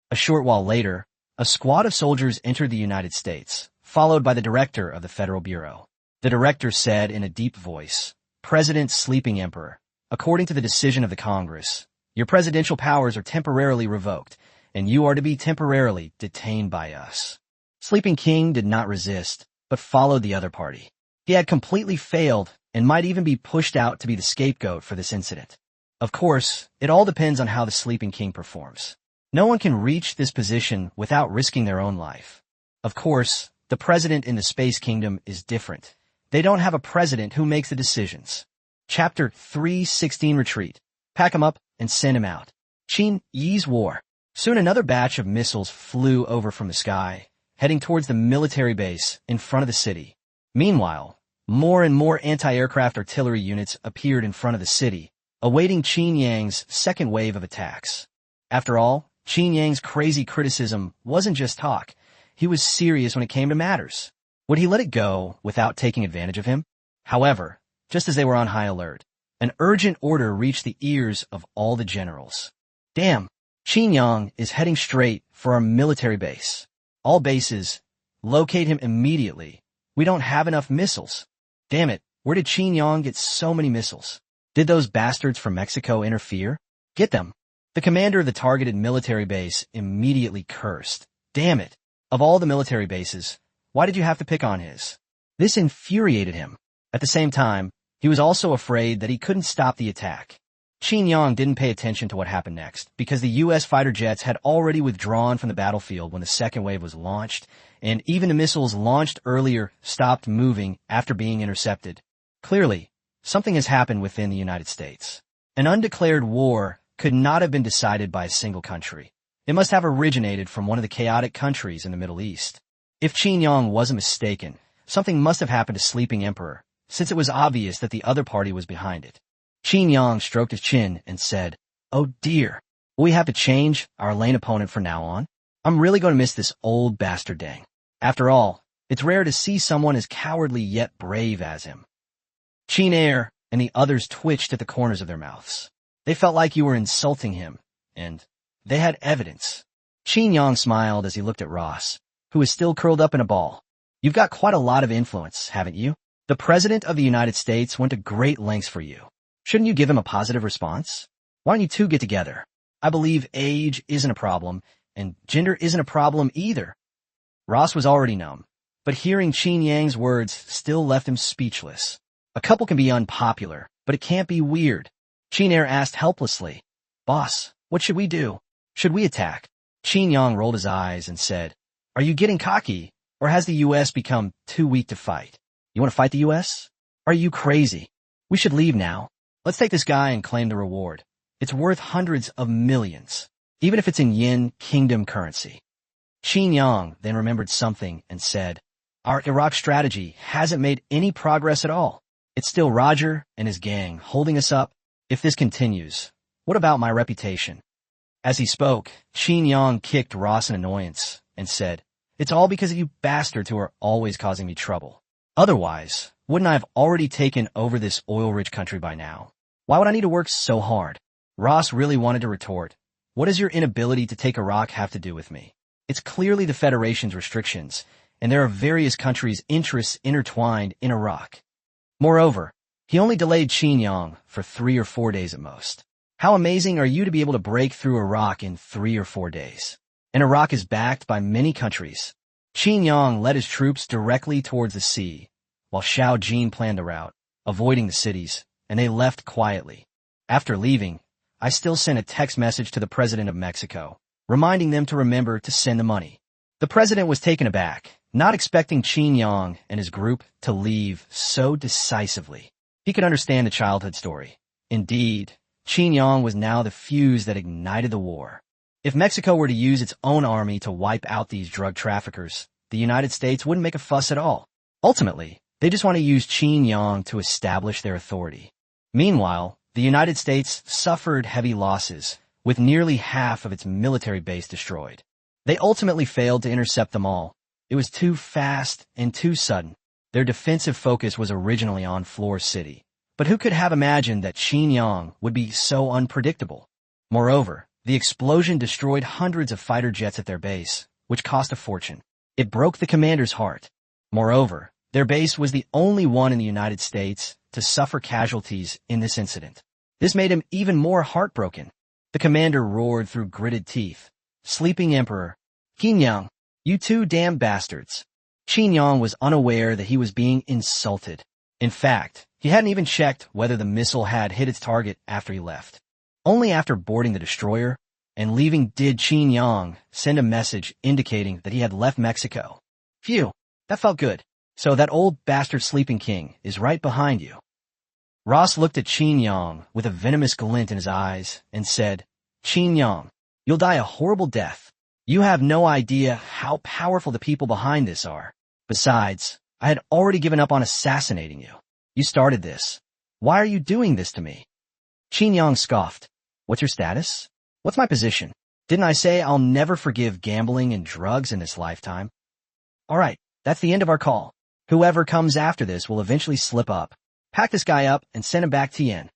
A short while later, a squad of soldiers entered the United States, followed by the director of the Federal Bureau. The director said in a deep voice, "President Sleeping Emperor, according to the decision of the Congress, your presidential powers are temporarily revoked, and you are to be temporarily detained by us." Sleeping King did not resist, but followed the other party. He had completely failed and might even be pushed out to be the scapegoat for this incident. Of course, it all depends on how the Sleeping King performs. No one can reach this position without risking their own life. Of course, the president in the Space Kingdom is different. They don't have a president who makes the decisions. Chapter 316 Retreat. Pack him up and send him out. Qin Yi's War. Soon another batch of missiles flew over from the sky, heading towards the military base in front of the city. Meanwhile, more and more anti-aircraft artillery units appeared in front of the city, awaiting Qin Yang's second wave of attacks. After all, Qin Yang's crazy criticism wasn't just talk. He was serious when it came to matters. Would he let it go without taking advantage of him? However, just as they were on high alert, an urgent order reached the ears of all the generals. "Damn, Qin Yang is heading straight for our military base. All bases, locate him immediately. We don't have enough missiles. Damn it, where did Qin Yang get so many missiles? Did those bastards from Mexico interfere? Get them." The commander of the targeted military base immediately cursed. "Damn it. Of all the military bases, why did you have to pick on his?" This infuriated him. At the same time, he was also afraid that he couldn't stop the attack. Qin Yang didn't pay attention to what happened next, because the U.S. fighter jets had already withdrawn from the battlefield when the second wave was launched, and even the missiles launched earlier stopped moving after being intercepted. Clearly, something has happened within the United States. An undeclared war could not have been decided by a single country. It must have originated from one of the chaotic countries in the Middle East. If Qin Yang wasn't mistaken, something must have happened to Sleeping Emperor, since it was obvious that the other party was behind it. Qin Yang stroked his chin and said, "Oh dear, will we have to change our lane opponent from now on? I'm really going to miss this old bastard dang. After all, it's rare to see someone as cowardly yet brave as him." "Qin Air, and the others twitched at the corners of their mouths. They felt like you were insulting him, and they had evidence. Qin Yang smiled as he looked at Ross, who was still curled up in a ball. You've got quite a lot of influence, haven't you? The President of the United States went to great lengths for you. Shouldn't you give him a positive response? Why don't you two get together? I believe age isn't a problem, and gender isn't a problem either. Ross was already numb, but hearing Qin Yang's words still left him speechless. A couple can be unpopular, but it can't be weird. Qin Air asked helplessly, Boss, what should we do? Should we attack? Qin Yang rolled his eyes and said, Are you getting cocky, or has the U.S. become too weak to fight? You want to fight the U.S.? Are you crazy? We should leave now. Let's take this guy and claim the reward. It's worth hundreds of millions, even if it's in yin kingdom currency. Qin Yang then remembered something and said, Our Iraq strategy hasn't made any progress at all. It's still Roger and his gang holding us up. If this continues, what about my reputation? As he spoke, Qin Yang kicked Ross in annoyance and said, It's all because of you bastards who are always causing me trouble. Otherwise, wouldn't I have already taken over this oil-rich country by now? Why would I need to work so hard? Ross really wanted to retort, What does your inability to take Iraq have to do with me? It's clearly the Federation's restrictions, and there are various countries' interests intertwined in Iraq. Moreover, he only delayed Qin Yang for 3 or 4 days at most. How amazing are you to be able to break through Iraq in 3 or 4 days? And Iraq is backed by many countries. Qin Yang led his troops directly towards the sea, while Xiao Jin planned a route, avoiding the cities, and they left quietly. After leaving, I still sent a text message to the President of Mexico, reminding them to remember to send the money. The President was taken aback, not expecting Qin Yang and his group to leave so decisively. He could understand the childhood story. Indeed, Qin Yang was now the fuse that ignited the war. If Mexico were to use its own army to wipe out these drug traffickers, the United States wouldn't make a fuss at all. Ultimately, they just want to use Qin Yang to establish their authority. Meanwhile, the United States suffered heavy losses, with nearly half of its military base destroyed. They ultimately failed to intercept them all. It was too fast and too sudden. Their defensive focus was originally on Floor City. But who could have imagined that Qin Yang would be so unpredictable? Moreover, the explosion destroyed hundreds of fighter jets at their base, which cost a fortune. It broke the commander's heart. Moreover, their base was the only one in the United States to suffer casualties in this incident. This made him even more heartbroken. The commander roared through gritted teeth. Sleeping Emperor, Qin Yang, you two damn bastards. Qin Yang was unaware that he was being insulted. In fact, he hadn't even checked whether the missile had hit its target after he left. Only after boarding the destroyer and leaving did Qin Yang send a message indicating that he had left Mexico. Phew, that felt good. So that old bastard Sleeping King is right behind you. Ross looked at Qin Yang with a venomous glint in his eyes and said, Qin Yang, you'll die a horrible death. You have no idea how powerful the people behind this are. Besides, I had already given up on assassinating you. You started this. Why are you doing this to me? Qin Yang scoffed. What's your status? What's my position? Didn't I say I'll never forgive gambling and drugs in this lifetime? All right, that's the end of our call. Whoever comes after this will eventually slip up. Pack this guy up and send him back to Yen.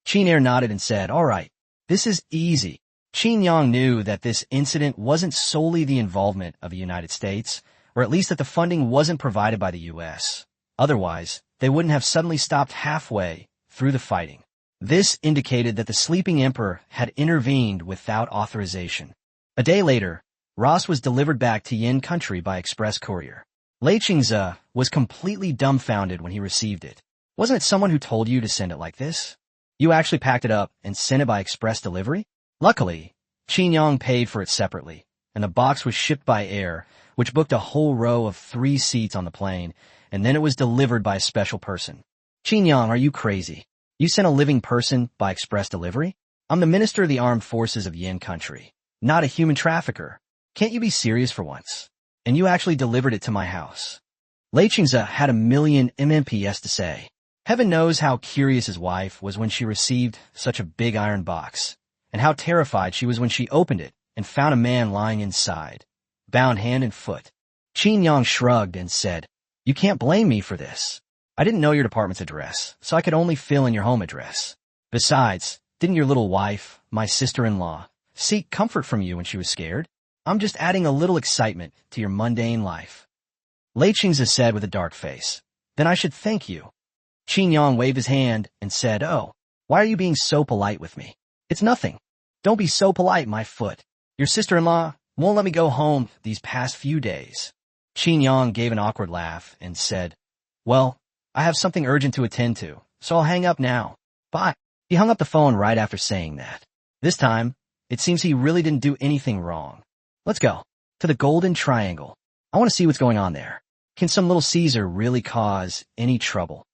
Qin Air nodded and said, All right, this is easy. Qin Yang knew that this incident wasn't solely the involvement of the United States, or at least that the funding wasn't provided by the U.S. Otherwise, they wouldn't have suddenly stopped halfway through the fighting. This indicated that the Sleeping Emperor had intervened without authorization. A day later, Ross was delivered back to Yin country by express courier. Lei Qingze was completely dumbfounded when he received it. Wasn't it someone who told you to send it like this? You actually packed it up and sent it by express delivery? Luckily, Qin Yang paid for it separately, and the box was shipped by air, which booked a whole row of 3 seats on the plane, and then it was delivered by a special person. Qin Yang, are you crazy? You sent a living person by express delivery? I'm the Minister of the Armed Forces of Yin country, not a human trafficker. Can't you be serious for once? And you actually delivered it to my house. Lei Qingze had a million MMPs to say. Heaven knows how curious his wife was when she received such a big iron box, and how terrified she was when she opened it and found a man lying inside, bound hand and foot. Qin Yang shrugged and said, You can't blame me for this. I didn't know your department's address, so I could only fill in your home address. Besides, didn't your little wife, my sister-in-law, seek comfort from you when she was scared? I'm just adding a little excitement to your mundane life. Lei Qingzi said with a dark face. Then I should thank you. Qin Yang waved his hand and said, Oh, why are you being so polite with me? It's nothing. Don't be so polite, my foot. Your sister-in-law won't let me go home these past few days. Qin Yang gave an awkward laugh and said, Well, I have something urgent to attend to, so I'll hang up now. Bye. He hung up the phone right after saying that. This time, it seems he really didn't do anything wrong. Let's go to the Golden Triangle. I want to see what's going on there. Can some little Caesar really cause any trouble?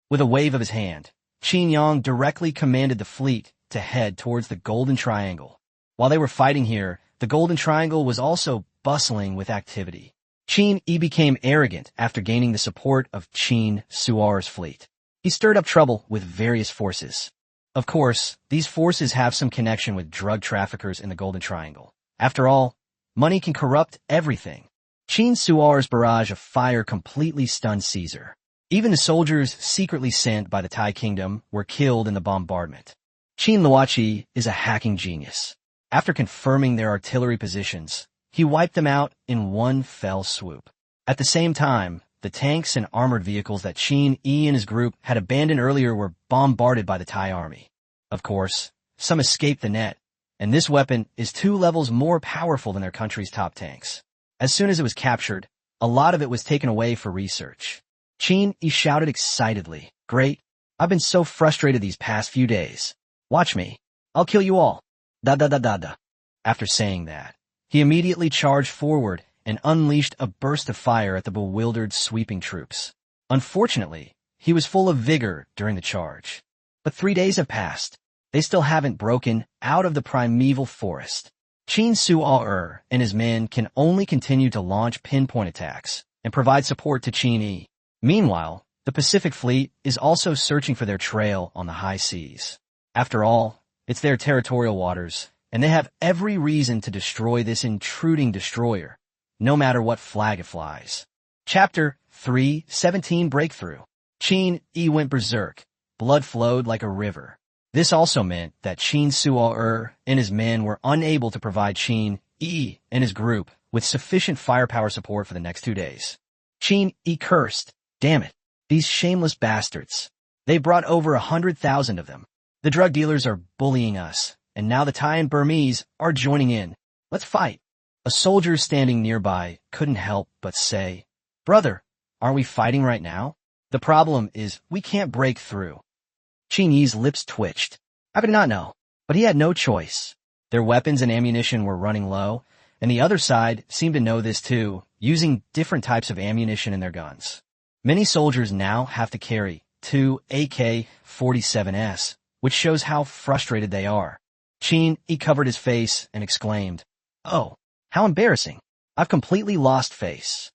With a wave of his hand, Qin Yang directly commanded the fleet to head towards the Golden Triangle. While they were fighting here, the Golden Triangle was also bustling with activity. Qin Yi became arrogant after gaining the support of Qin Suar's fleet. He stirred up trouble with various forces. Of course, these forces have some connection with drug traffickers in the Golden Triangle. After all, money can corrupt everything. Qin Suar's barrage of fire completely stunned Caesar. Even the soldiers secretly sent by the Tai Kingdom were killed in the bombardment. Qin Luoqi is a hacking genius. After confirming their artillery positions, he wiped them out in one fell swoop. At the same time, the tanks and armored vehicles that Qin Yi and his group had abandoned earlier were bombarded by the Tai army. Of course, some escaped the net, and this weapon is 2 levels more powerful than their country's top tanks. As soon as it was captured, a lot of it was taken away for research. Qin Yi shouted excitedly, Great, I've been so frustrated these past few days. Watch me. I'll kill you all. Da da da da da. After saying that, he immediately charged forward and unleashed a burst of fire at the bewildered sweeping troops. Unfortunately, he was full of vigor during the charge. But 3 days have passed. They still haven't broken out of the primeval forest. Qin Suar and his men can only continue to launch pinpoint attacks and provide support to Qin Yi. Meanwhile, the Pacific Fleet is also searching for their trail on the high seas. After all, it's their territorial waters, and they have every reason to destroy this intruding destroyer, no matter what flag it flies. Chapter 3:17 Breakthrough. Qin Yi went berserk. Blood flowed like a river. This also meant that Qin Suar and his men were unable to provide Qin Yi and his group with sufficient firepower support for the next 2 days. Qin Yi cursed, Damn it, these shameless bastards. They brought over 100,000 of them. The drug dealers are bullying us, and now the Thai and Burmese are joining in. Let's fight. A soldier standing nearby couldn't help but say, Brother, aren't we fighting right now? The problem is we can't break through. Qin Yi's lips twitched. How could he not know? But he had no choice. Their weapons and ammunition were running low, and the other side seemed to know this too, using different types of ammunition in their guns. Many soldiers now have to carry 2 AK-47s, which shows how frustrated they are. Qin Yi covered his face and exclaimed, Oh, how embarrassing. I've completely lost face.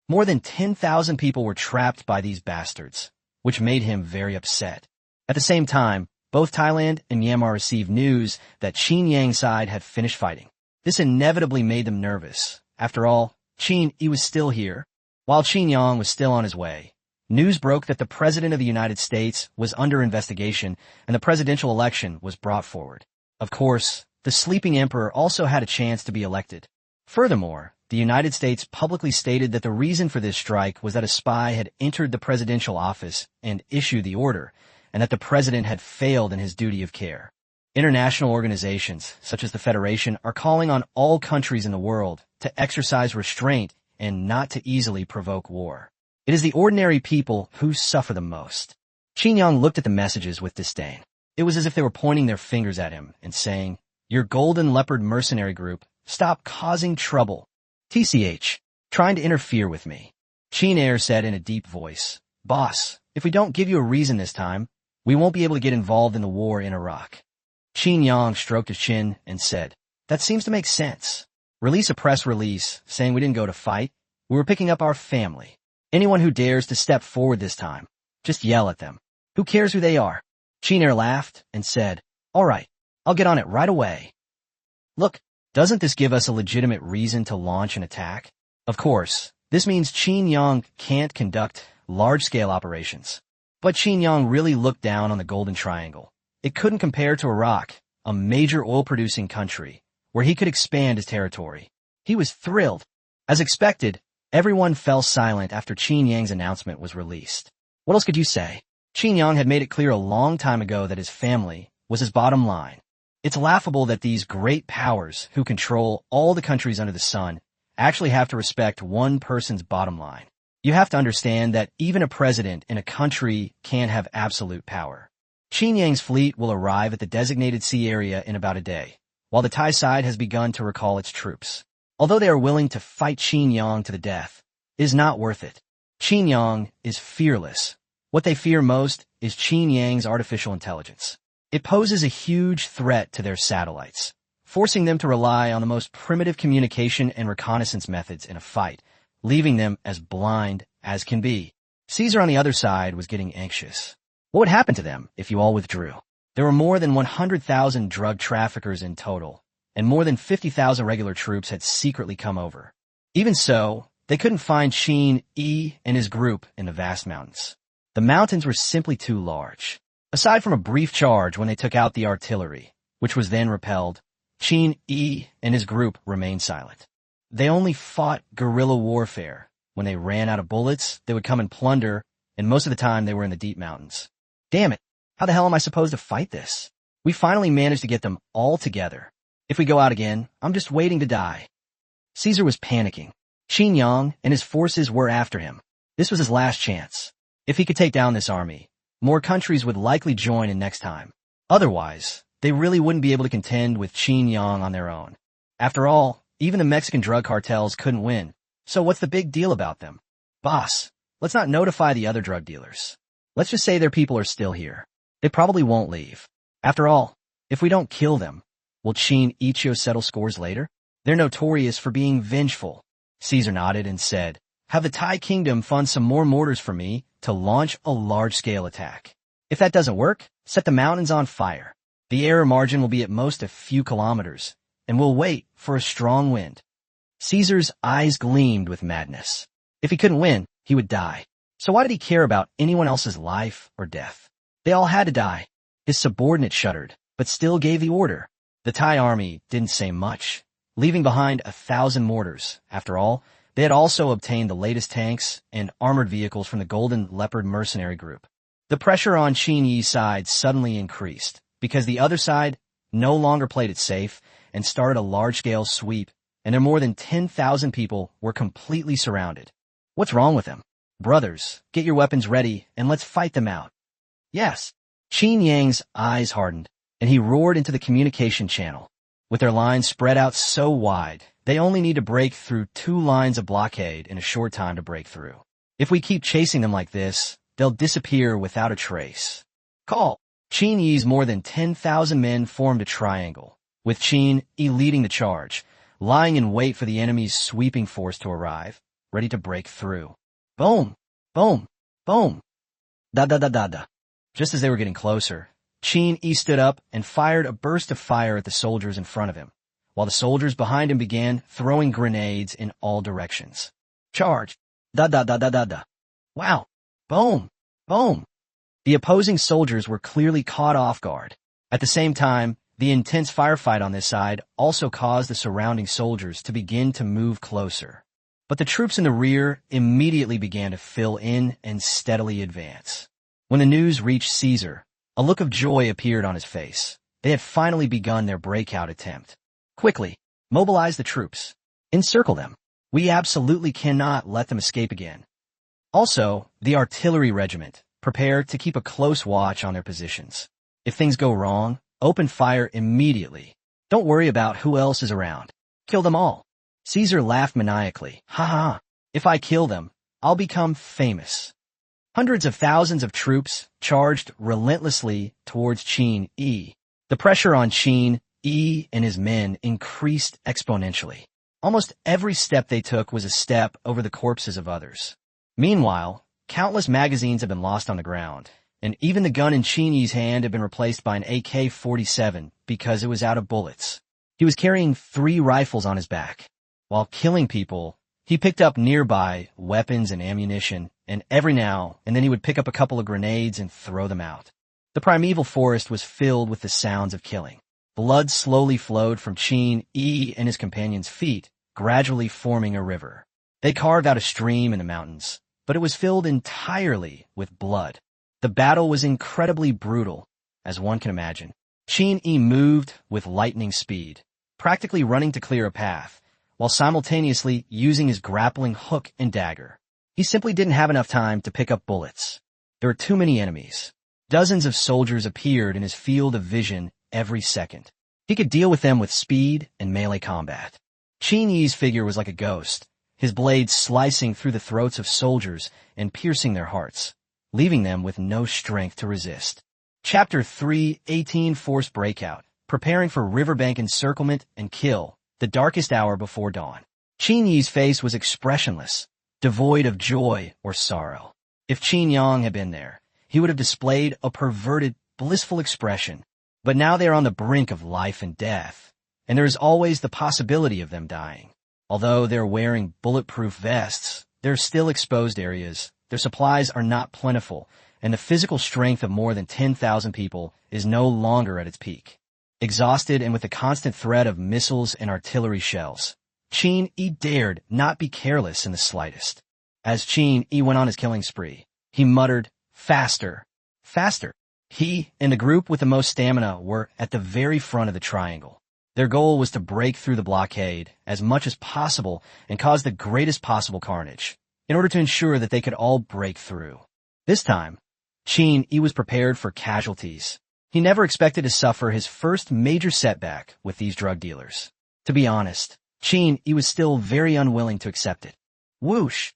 More than 10,000 people were trapped by these bastards, which made him very upset. At the same time, both Thailand and Myanmar received news that Qin Yang's side had finished fighting. This inevitably made them nervous. After all, Qin Yi was still here. While Qin Yang was still on his way, news broke that the President of the United States was under investigation and the presidential election was brought forward. Of course, the sleeping emperor also had a chance to be elected. Furthermore, the United States publicly stated that the reason for this strike was that a spy had entered the presidential office and issued the order, and that the president had failed in his duty of care. International organizations, such as the Federation, are calling on all countries in the world to exercise restraint and not to easily provoke war. It is the ordinary people who suffer the most. Qin Yang looked at the messages with disdain. It was as if they were pointing their fingers at him and saying, Your golden leopard mercenary group, stop causing trouble. TCH, trying to interfere with me. Qin Air said in a deep voice, Boss, if we don't give you a reason this time, we won't be able to get involved in the war in Iraq. Qin Yang stroked his chin and said, That seems to make sense. Release a press release saying we didn't go to fight. We were picking up our family. Anyone who dares to step forward this time, just yell at them. Who cares who they are? Qin Air laughed and said, All right, I'll get on it right away. Look, doesn't this give us a legitimate reason to launch an attack? Of course, this means Qin Yang can't conduct large-scale operations. But Qin Yang really looked down on the Golden Triangle. It couldn't compare to Iraq, a major oil-producing country, where he could expand his territory. He was thrilled. As expected, everyone fell silent after Qin Yang's announcement was released. What else could you say? Qin Yang had made it clear a long time ago that his family was his bottom line. It's laughable that these great powers who control all the countries under the sun actually have to respect one person's bottom line. You have to understand that even a president in a country can't have absolute power. Qin Yang's fleet will arrive at the designated sea area in about a day, while the Thai side has begun to recall its troops. Although they are willing to fight Qin Yang to the death, it is not worth it. Qin Yang is fearless. What they fear most is Qin Yang's artificial intelligence. It poses a huge threat to their satellites, forcing them to rely on the most primitive communication and reconnaissance methods in a fight, leaving them as blind as can be. Caesar on the other side was getting anxious. What would happen to them if you all withdrew? There were more than 100,000 drug traffickers in total, and more than 50,000 regular troops had secretly come over. Even so, they couldn't find Qin Yi and his group in the vast mountains. The mountains were simply too large. Aside from a brief charge when they took out the artillery, which was then repelled, Qin Yi and his group remained silent. They only fought guerrilla warfare. When they ran out of bullets, they would come and plunder, and most of the time they were in the deep mountains. Damn it, how the hell am I supposed to fight this? We finally managed to get them all together. If we go out again, I'm just waiting to die. Caesar was panicking. Qin Yang and his forces were after him. This was his last chance. If he could take down this army, more countries would likely join in next time. Otherwise, they really wouldn't be able to contend with Qin Yang on their own. After all, even the Mexican drug cartels couldn't win, so what's the big deal about them? Boss, let's not notify the other drug dealers. Let's just say their people are still here. They probably won't leave. After all, if we don't kill them, will Qin Ichio settle scores later? They're notorious for being vengeful. Caesar nodded and said, have the Thai kingdom fund some more mortars for me to launch a large-scale attack. If that doesn't work, set the mountains on fire. The error margin will be at most a few kilometers, and we'll wait for a strong wind. Caesar's eyes gleamed with madness. If he couldn't win, he would die. So why did he care about anyone else's life or death? They all had to die. His subordinate shuddered, but still gave the order. The Thai army didn't say much, leaving behind 1,000 mortars. After all, they had also obtained the latest tanks and armored vehicles from the Golden Leopard mercenary group. The pressure on Qin Yi's side suddenly increased, because the other side no longer played it safe and started a large-scale sweep, and their more than 10,000 people were completely surrounded. What's wrong with them? Brothers, get your weapons ready and let's fight them out. Yes. Qin Yang's eyes hardened, and he roared into the communication channel. With their lines spread out so wide, they only need to break through 2 lines of blockade in a short time to break through. If we keep chasing them like this, they'll disappear without a trace. Call. Qin Yi's more than 10,000 men formed a triangle, with Qin Yi leading the charge, lying in wait for the enemy's sweeping force to arrive, ready to break through. Boom! Boom! Boom! Da-da-da-da-da. Just as they were getting closer, Qin Yi stood up and fired a burst of fire at the soldiers in front of him, while the soldiers behind him began throwing grenades in all directions. Charge! Da-da-da-da-da-da. Wow! Boom! Boom! The opposing soldiers were clearly caught off guard. At the same time, the intense firefight on this side also caused the surrounding soldiers to begin to move closer. But the troops in the rear immediately began to fill in and steadily advance. When the news reached Caesar, a look of joy appeared on his face. They had finally begun their breakout attempt. Quickly, mobilize the troops. Encircle them. We absolutely cannot let them escape again. Also, the artillery regiment, prepare to keep a close watch on their positions. If things go wrong, open fire immediately. Don't worry about who else is around. Kill them all. Caesar laughed maniacally. Ha ha. If I kill them, I'll become famous. Hundreds of thousands of troops charged relentlessly towards Qin Yi. The pressure on Qin Yi and his men increased exponentially. Almost every step they took was a step over the corpses of others. Meanwhile, countless magazines had been lost on the ground, and even the gun in Qin Yi's hand had been replaced by an AK-47 because it was out of bullets. He was carrying 3 rifles on his back. While killing people, he picked up nearby weapons and ammunition and every now and then he would pick up a couple of grenades and throw them out. The primeval forest was filled with the sounds of killing. Blood slowly flowed from Qin Yi and his companions' feet, gradually forming a river. They carved out a stream in the mountains, but it was filled entirely with blood. The battle was incredibly brutal, as one can imagine. Qin Yi moved with lightning speed, practically running to clear a path, while simultaneously using his grappling hook and dagger. He simply didn't have enough time to pick up bullets. There were too many enemies. Dozens of soldiers appeared in his field of vision every second. He could deal with them with speed and melee combat. Qin Yi's figure was like a ghost, his blades slicing through the throats of soldiers and piercing their hearts, leaving them with no strength to resist. Chapter 3:18 Forced Breakout, preparing for riverbank encirclement and kill, the darkest hour before dawn. Qin Yi's face was expressionless, devoid of joy or sorrow. If Qin Yang had been there, he would have displayed a perverted, blissful expression. But now they are on the brink of life and death, and there is always the possibility of them dying. Although they're wearing bulletproof vests, there are still exposed areas, their supplies are not plentiful, and the physical strength of more than 10,000 people is no longer at its peak. Exhausted and with the constant threat of missiles and artillery shells, Qin Yi dared not be careless in the slightest. As Qin Yi went on his killing spree, he muttered, "Faster! Faster!" He and the group with the most stamina were at the very front of the triangle. Their goal was to break through the blockade as much as possible and cause the greatest possible carnage, in order to ensure that they could all break through. This time, Qin Yi was prepared for casualties. He never expected to suffer his first major setback with these drug dealers. To be honest, Qin Yi was still very unwilling to accept it. Whoosh!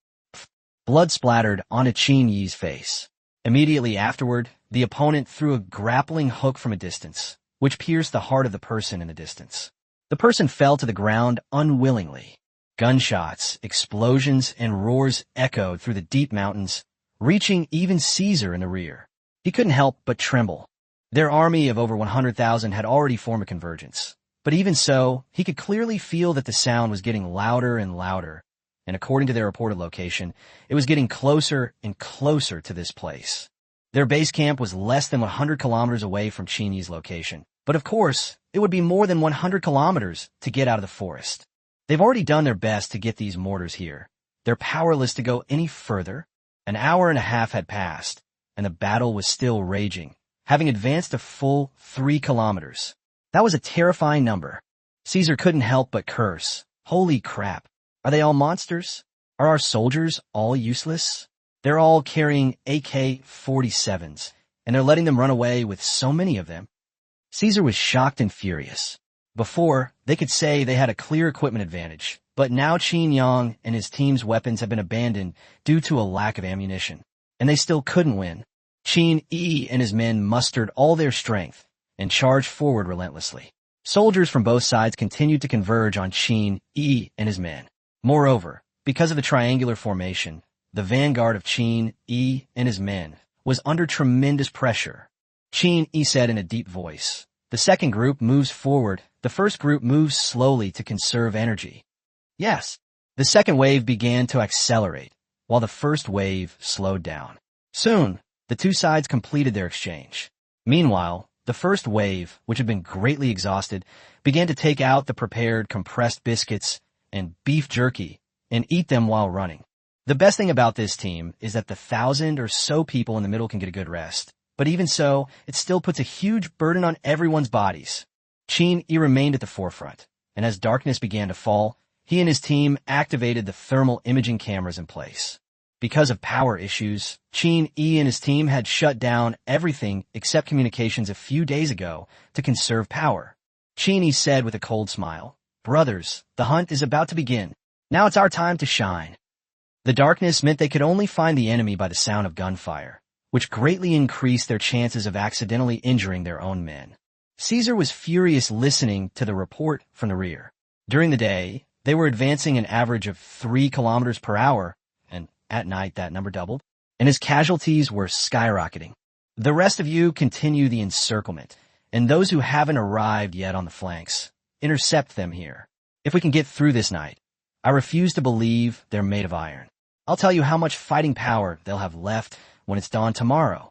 Blood splattered onto Qin Yi's face. Immediately afterward, the opponent threw a grappling hook from a distance, which pierced the heart of the person in the distance. The person fell to the ground unwillingly. Gunshots, explosions, and roars echoed through the deep mountains, reaching even Caesar in the rear. He couldn't help but tremble. Their army of over 100,000 had already formed a convergence, but even so, he could clearly feel that the sound was getting louder and louder, and according to their reported location, it was getting closer and closer to this place. Their base camp was less than 100 kilometers away from Qin Yi's location, but of course, it would be more than 100 kilometers to get out of the forest. They've already done their best to get these mortars here. They're powerless to go any further. An hour and a half had passed, and the battle was still raging, having advanced a full 3 kilometers. That was a terrifying number. Caesar couldn't help but curse. Holy crap. Are they all monsters? Are our soldiers all useless? They're all carrying AK-47s, and they're letting them run away with so many of them. Caesar was shocked and furious. Before, they could say they had a clear equipment advantage, but now Qin Yang and his team's weapons have been abandoned due to a lack of ammunition, and they still couldn't win. Qin Yi and his men mustered all their strength and charged forward relentlessly. Soldiers from both sides continued to converge on Qin Yi and his men. Moreover, because of the triangular formation, the vanguard of Qin Yi and his men was under tremendous pressure. Qin Yi said in a deep voice, "The second group moves forward. The first group moves slowly to conserve energy." Yes, the second wave began to accelerate, while the first wave slowed down. Soon, the two sides completed their exchange. Meanwhile, the first wave, which had been greatly exhausted, began to take out the prepared compressed biscuits and beef jerky and eat them while running. The best thing about this team is that the 1,000 or so people in the middle can get a good rest. But even so, it still puts a huge burden on everyone's bodies. Qin Yi remained at the forefront, and as darkness began to fall, he and his team activated the thermal imaging cameras in place. Because of power issues, Qin Yi and his team had shut down everything except communications a few days ago to conserve power. Qin Yi said with a cold smile, "Brothers, the hunt is about to begin. Now it's our time to shine." The darkness meant they could only find the enemy by the sound of gunfire, which greatly increased their chances of accidentally injuring their own men. Caesar was furious listening to the report from the rear. During the day, they were advancing an average of 3 kilometers per hour, and at night that number doubled, and his casualties were skyrocketing. The rest of you continue the encirclement, and those who haven't arrived yet on the flanks, intercept them here. If we can get through this night, I refuse to believe they're made of iron. I'll tell you how much fighting power they'll have left when it's dawn tomorrow.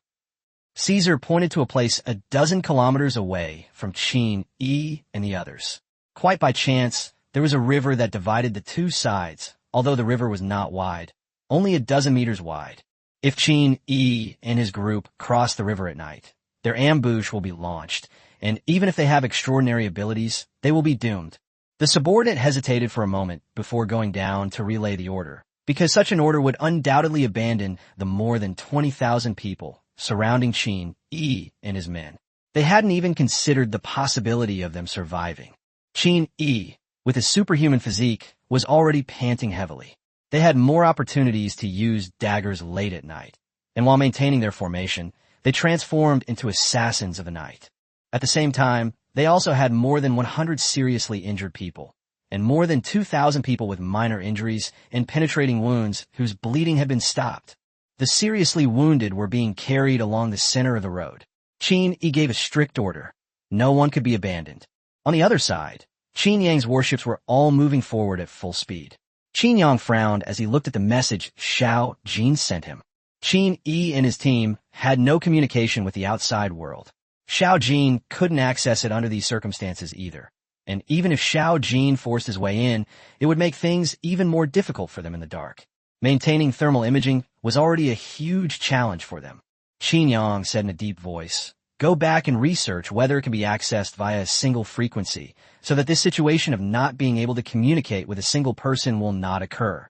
Caesar pointed to a place a dozen kilometers away from Qin, Yi, and the others. Quite by chance, there was a river that divided the two sides, although the river was not wide, only a dozen meters wide. If Qin, Yi, and his group cross the river at night, their ambush will be launched, and even if they have extraordinary abilities, they will be doomed. The subordinate hesitated for a moment before going down to relay the order, because such an order would undoubtedly abandon the more than 20,000 people surrounding Qin, Yi, and his men. They hadn't even considered the possibility of them surviving. Qin, Yi, with his superhuman physique, was already panting heavily. They had more opportunities to use daggers late at night, and while maintaining their formation, they transformed into assassins of the night. At the same time, they also had more than 100 seriously injured people, and more than 2,000 people with minor injuries and penetrating wounds whose bleeding had been stopped. The seriously wounded were being carried along the center of the road. Qin Yi gave a strict order. No one could be abandoned. On the other side, Qin Yang's warships were all moving forward at full speed. Qin Yang frowned as he looked at the message Xiao Jin sent him. Qin Yi and his team had no communication with the outside world. Xiao Jin couldn't access it under these circumstances either. And even if Xiao Jin forced his way in, it would make things even more difficult for them in the dark. Maintaining thermal imaging was already a huge challenge for them. Qin Yang said in a deep voice, "Go back and research whether it can be accessed via a single frequency, so that this situation of not being able to communicate with a single person will not occur."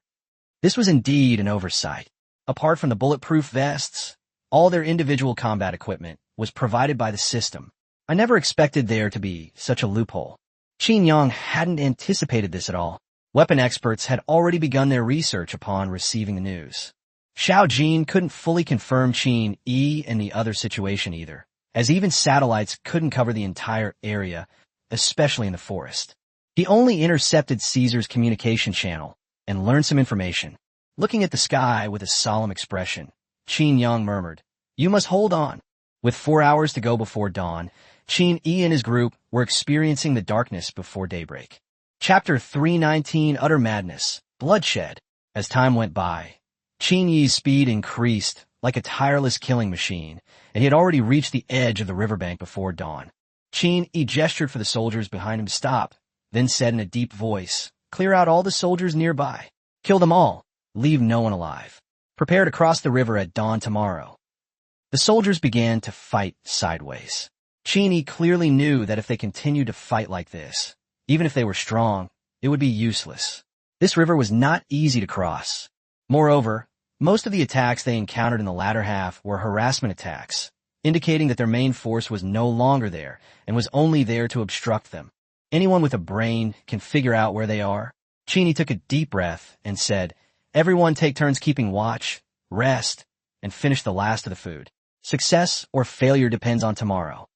This was indeed an oversight. Apart from the bulletproof vests, all their individual combat equipment was provided by the system. I never expected there to be such a loophole. Qin Yang hadn't anticipated this at all. Weapon experts had already begun their research upon receiving the news. Xiao Jin couldn't fully confirm Qin Yi and the other situation either, as even satellites couldn't cover the entire area, especially in the forest. He only intercepted Caesar's communication channel and learned some information. Looking at the sky with a solemn expression, Qin Yang murmured, "You must hold on." With 4 hours to go before dawn, Qin Yi and his group were experiencing the darkness before daybreak. Chapter 319, Utter Madness, Bloodshed. As time went by, Qin Yi's speed increased like a tireless killing machine, and he had already reached the edge of the riverbank before dawn. Qin Yi gestured for the soldiers behind him to stop, then said in a deep voice, "Clear out all the soldiers nearby. Kill them all. Leave no one alive. Prepare to cross the river at dawn tomorrow." The soldiers began to fight sideways. Qin Yi clearly knew that if they continued to fight like this, even if they were strong, it would be useless. This river was not easy to cross. Moreover, most of the attacks they encountered in the latter half were harassment attacks, indicating that their main force was no longer there and was only there to obstruct them. Anyone with a brain can figure out where they are. Qin Yi took a deep breath and said, "Everyone take turns keeping watch, rest, and finish the last of the food. Success or failure depends on tomorrow."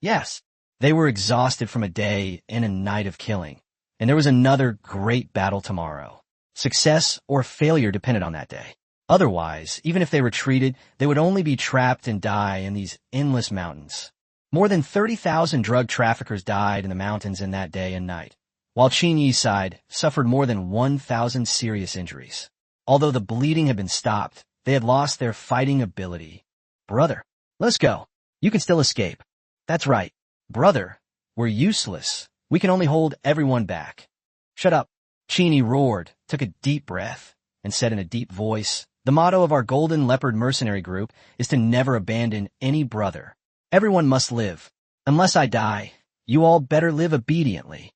Yes, they were exhausted from a day and a night of killing, and there was another great battle tomorrow. Success or failure depended on that day. Otherwise, even if they retreated, they would only be trapped and die in these endless mountains. More than 30,000 drug traffickers died in the mountains in that day and night, while Qin Yi's side suffered more than 1,000 serious injuries. Although the bleeding had been stopped, they had lost their fighting ability. "Brother, let's go. You can still escape." "That's right. Brother, we're useless. We can only hold everyone back." "Shut up." Qin Yi roared, took a deep breath, and said in a deep voice, "The motto of our Golden Leopard mercenary group is to never abandon any brother. Everyone must live. Unless I die, you all better live obediently."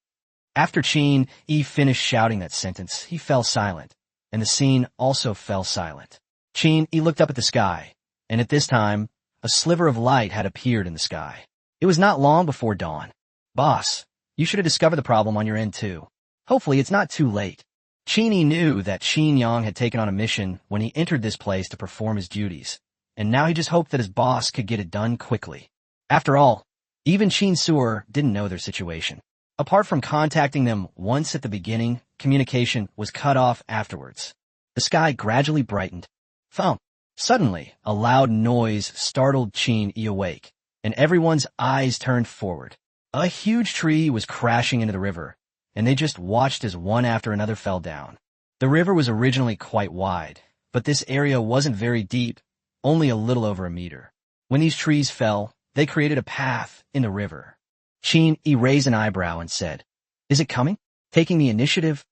After Qin Yi finished shouting that sentence, he fell silent, and the scene also fell silent. Qin Yi looked up at the sky, and at this time, a sliver of light had appeared in the sky. It was not long before dawn. "Boss, you should have discovered the problem on your end too. Hopefully it's not too late." Qin Yi knew that Qin Yang had taken on a mission when he entered this place to perform his duties, and now he just hoped that his boss could get it done quickly. After all, even Qin Suer didn't know their situation. Apart from contacting them once at the beginning, communication was cut off afterwards. The sky gradually brightened. Thump! Suddenly, a loud noise startled Qin Yi awake, and everyone's eyes turned forward. A huge tree was crashing into the river, and they just watched as one after another fell down. The river was originally quite wide, but this area wasn't very deep, only a little over a meter. When these trees fell, they created a path in the river. Qin Yi raised an eyebrow and said, "Is it coming? Taking the initiative?"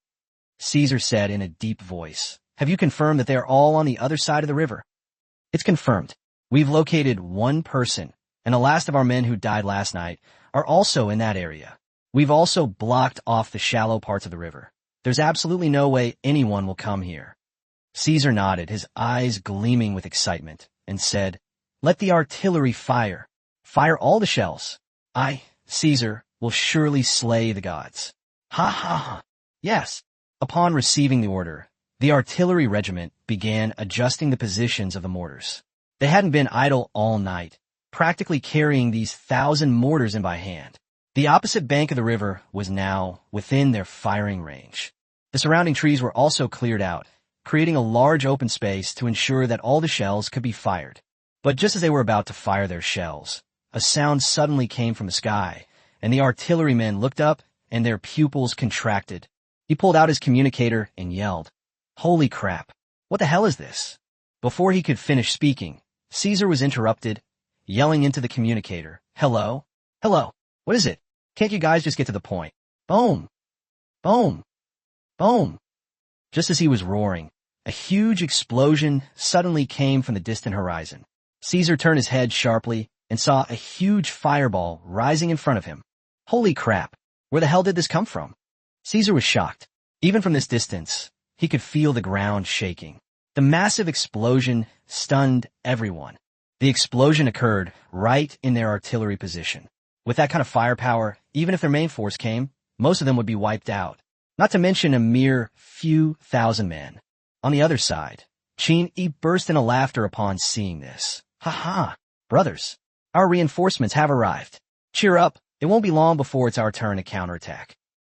Caesar said in a deep voice, "Have you confirmed that they are all on the other side of the river?" "It's confirmed. We've located one person, and the last of our men who died last night are also in that area. We've also blocked off the shallow parts of the river. There's absolutely no way anyone will come here." Caesar nodded, his eyes gleaming with excitement, and said, "Let the artillery fire. Fire all the shells. I, Caesar, will surely slay the gods." Ha ha ha. Yes. Upon receiving the order, the artillery regiment began adjusting the positions of the mortars. They hadn't been idle all night, practically carrying these 1,000 mortars in by hand. The opposite bank of the river was now within their firing range. The surrounding trees were also cleared out, creating a large open space to ensure that all the shells could be fired. But just as they were about to fire their shells, a sound suddenly came from the sky, and the artillerymen looked up and their pupils contracted. He pulled out his communicator and yelled, "Holy crap! What the hell is this?" Before he could finish speaking, Caesar was interrupted, yelling into the communicator, "Hello? Hello? What is it? Can't you guys just get to the point?" Boom! Boom! Boom! Just as he was roaring, a huge explosion suddenly came from the distant horizon. Caesar turned his head sharply and saw a huge fireball rising in front of him. Holy crap! Where the hell did this come from? Caesar was shocked. Even from this distance, he could feel the ground shaking. The massive explosion stunned everyone. The explosion occurred right in their artillery position. With that kind of firepower, even if their main force came, most of them would be wiped out. Not to mention a mere few thousand men. On the other side, Qin Yi burst into laughter upon seeing this. "Ha ha! Brothers, our reinforcements have arrived. Cheer up, it won't be long before it's our turn to counterattack."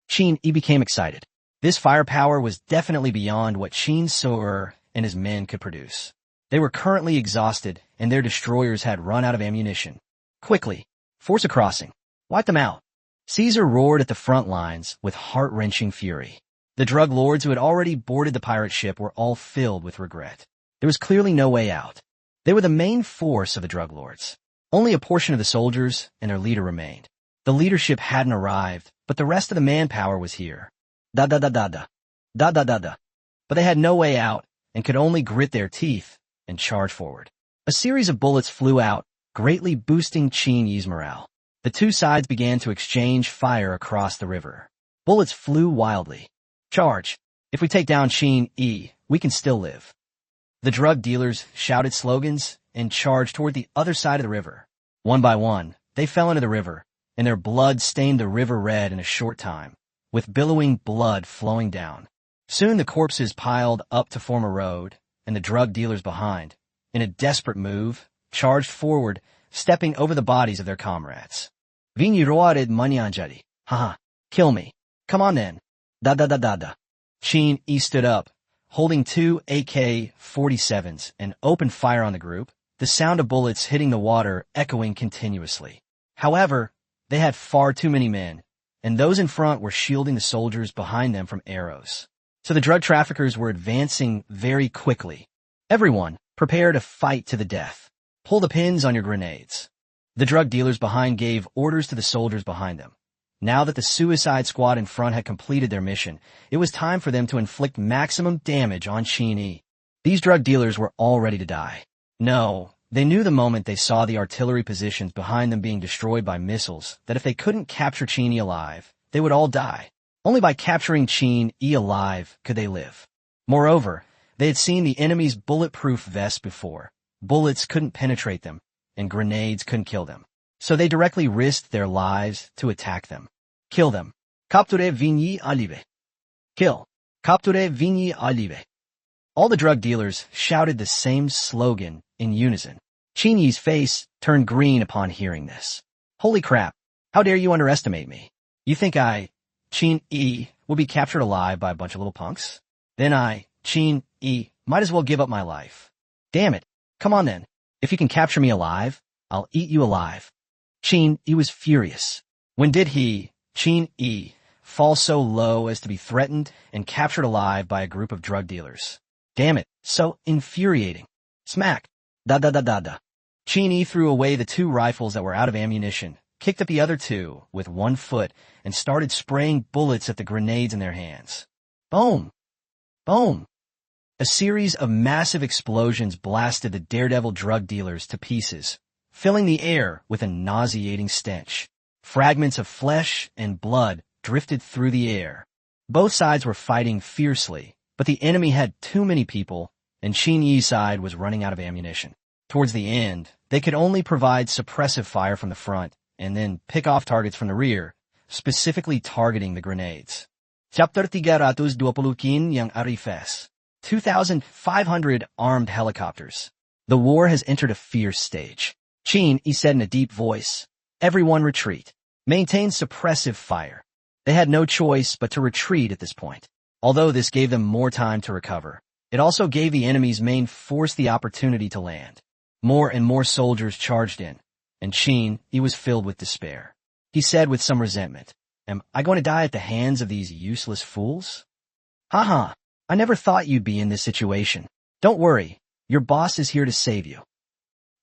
Qin Yi became excited. This firepower was definitely beyond what Qin Su'er and his men could produce. They were currently exhausted, and their destroyers had run out of ammunition. "Quickly, force a crossing. Wipe them out." Caesar roared at the front lines with heart-wrenching fury. The drug lords who had already boarded the pirate ship were all filled with regret. There was clearly no way out. They were the main force of the drug lords. Only a portion of the soldiers and their leader remained. The leadership hadn't arrived, but the rest of the manpower was here. Da-da-da-da-da. Da-da-da-da. But they had no way out and could only grit their teeth and charge forward. A series of bullets flew out, greatly boosting Qin Yi's morale. The two sides began to exchange fire across the river. Bullets flew wildly. "Charge! If we take down Qin Yi, we can still live." The drug dealers shouted slogans and charged toward the other side of the river. One by one, they fell into the river, and their blood stained the river red in a short time, with billowing blood flowing down. Soon the corpses piled up to form a road, and the drug dealers behind, in a desperate move, charged forward, stepping over the bodies of their comrades. "Vini roared manyanjari. Haha, kill me. Come on then. Da-da-da-da-da." Qin Yi stood up, holding 2 AK-47s, and opened fire on the group, the sound of bullets hitting the water echoing continuously. However, they had far too many men, and those in front were shielding the soldiers behind them from arrows. So the drug traffickers were advancing very quickly. "Everyone, prepare to fight to the death. Pull the pins on your grenades." The drug dealers behind gave orders to the soldiers behind them. Now that the suicide squad in front had completed their mission, it was time for them to inflict maximum damage on Qin Yi. These drug dealers were all ready to die. No, they knew the moment they saw the artillery positions behind them being destroyed by missiles that if they couldn't capture Qin Yi alive, they would all die. Only by capturing Qin Yi alive could they live. Moreover, they had seen the enemy's bulletproof vests before. Bullets couldn't penetrate them, and grenades couldn't kill them. So they directly risked their lives to attack them. "Kill them. Capture Vigny Olive." "Kill. Capture Vigny Olive." All the drug dealers shouted the same slogan in unison. Qin Yi's face turned green upon hearing this. "Holy crap. How dare you underestimate me? You think Qin Yi, will be captured alive by a bunch of little punks? Then Qin Yi, might as well give up my life. Damn it. Come on then. If you can capture me alive, I'll eat you alive." Qin Yi was furious. When did he, Qin Yi, fall so low as to be threatened and captured alive by a group of drug dealers? Damn it, so infuriating. Smack. Da da da da da. Qin Yi threw away the 2 rifles that were out of ammunition, kicked up the other 2 with 1 foot, and started spraying bullets at the grenades in their hands. Boom! Boom! A series of massive explosions blasted the daredevil drug dealers to pieces, filling the air with a nauseating stench. Fragments of flesh and blood drifted through the air. Both sides were fighting fiercely, but the enemy had too many people, and Qin Yi's side was running out of ammunition. Towards the end, they could only provide suppressive fire from the front, and then pick off targets from the rear, specifically targeting the grenades. Chapter 320 yang Arifes. 2,500 armed helicopters. The war has entered a fierce stage. Qin Yi said in a deep voice, "Everyone retreat. Maintain suppressive fire." They had no choice but to retreat at this point. Although this gave them more time to recover, it also gave the enemy's main force the opportunity to land. More and more soldiers charged in, and Qin Yi was filled with despair. He said with some resentment, "Am I going to die at the hands of these useless fools? Haha, I never thought you'd be in this situation. Don't worry, your boss is here to save you."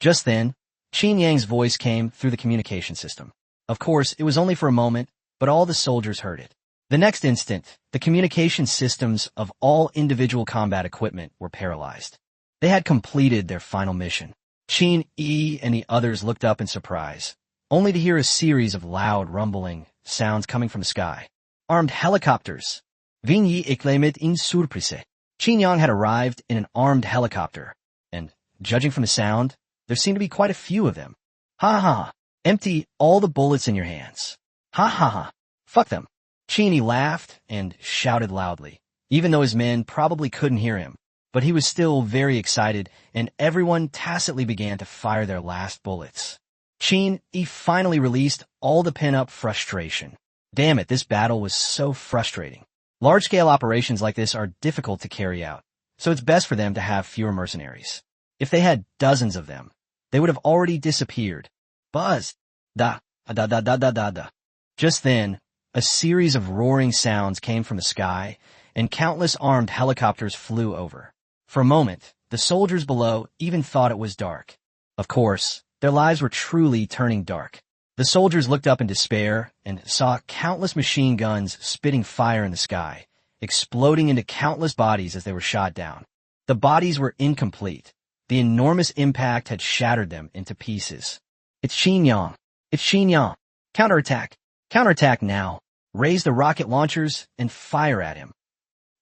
Just then, Qin Yang's voice came through the communication system. Of course, it was only for a moment, but all the soldiers heard it. The next instant, the communication systems of all individual combat equipment were paralyzed. They had completed their final mission. Qin Yi and the others looked up in surprise, only to hear a series of loud, rumbling sounds coming from the sky. Armed helicopters. Vin Yi exclaimed in surprise. Qin Yang had arrived in an armed helicopter, and, judging from the sound, there seemed to be quite a few of them. Ha ha ha. Empty all the bullets in your hands. Ha ha ha. Fuck them. Qin Yi laughed and shouted loudly, even though his men probably couldn't hear him. But he was still very excited, and everyone tacitly began to fire their last bullets. Qin Yi finally released all the pent-up frustration. Damn it, this battle was so frustrating. Large-scale operations like this are difficult to carry out, so it's best for them to have fewer mercenaries. If they had dozens of them, they would have already disappeared. Buzz! Da, da da da da da da. Just then, a series of roaring sounds came from the sky, and countless armed helicopters flew over. For a moment, the soldiers below even thought it was dark. Of course, their lives were truly turning dark. The soldiers looked up in despair and saw countless machine guns spitting fire in the sky, exploding into countless bodies as they were shot down. The bodies were incomplete. The enormous impact had shattered them into pieces. It's Qin Yang. It's Qin Yang. Counterattack. Counterattack now. Raise the rocket launchers and fire at him.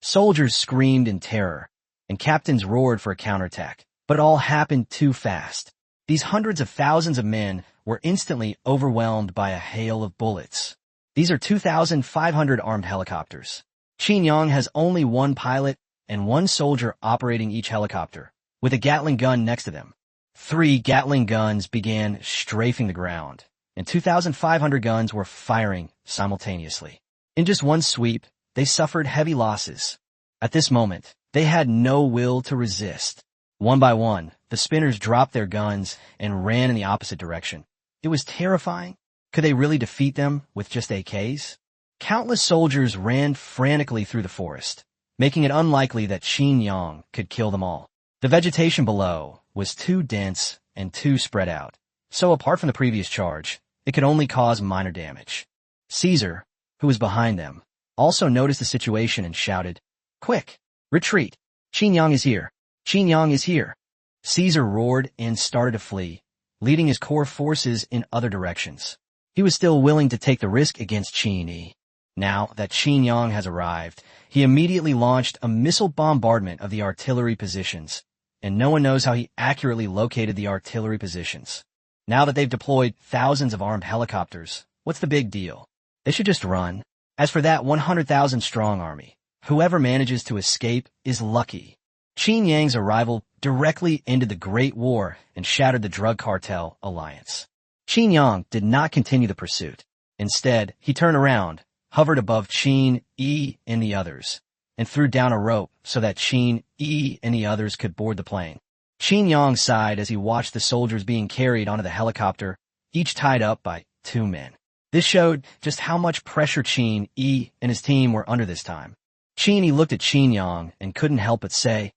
Soldiers screamed in terror, and captains roared for a counterattack, but it all happened too fast. These hundreds of thousands of men were instantly overwhelmed by a hail of bullets. These are 2,500 armed helicopters. Qin Yang has only 1 pilot and 1 soldier operating each helicopter, with a Gatling gun next to them. 3 Gatling guns began strafing the ground, and 2,500 guns were firing simultaneously. In just one sweep, they suffered heavy losses. At this moment, they had no will to resist. One by one, the spinners dropped their guns and ran in the opposite direction. It was terrifying. Could they really defeat them with just AKs? Countless soldiers ran frantically through the forest, making it unlikely that Qin Yang could kill them all. The vegetation below was too dense and too spread out, so apart from the previous charge, it could only cause minor damage. Caesar, who was behind them, also noticed the situation and shouted, "Quick! Retreat! Qin Yang is here! Qin Yang is here!" Caesar roared and started to flee, leading his core forces in other directions. He was still willing to take the risk against Qin Yi. Now that Qin Yang has arrived, he immediately launched a missile bombardment of the artillery positions, and no one knows how he accurately located the artillery positions. Now that they've deployed thousands of armed helicopters, what's the big deal? They should just run. As for that 100,000-strong army, whoever manages to escape is lucky. Qin Yang's arrival directly ended the Great War and shattered the drug cartel alliance. Qin Yang did not continue the pursuit. Instead, he turned around, hovered above Qin Yi and the others, and threw down a rope so that Qin Yi and the others could board the plane. Qin Yang sighed as he watched the soldiers being carried onto the helicopter, each tied up by 2 men. This showed just how much pressure Qin Yi and his team were under this time. Qin Yi looked at Qin Yang and couldn't help but say,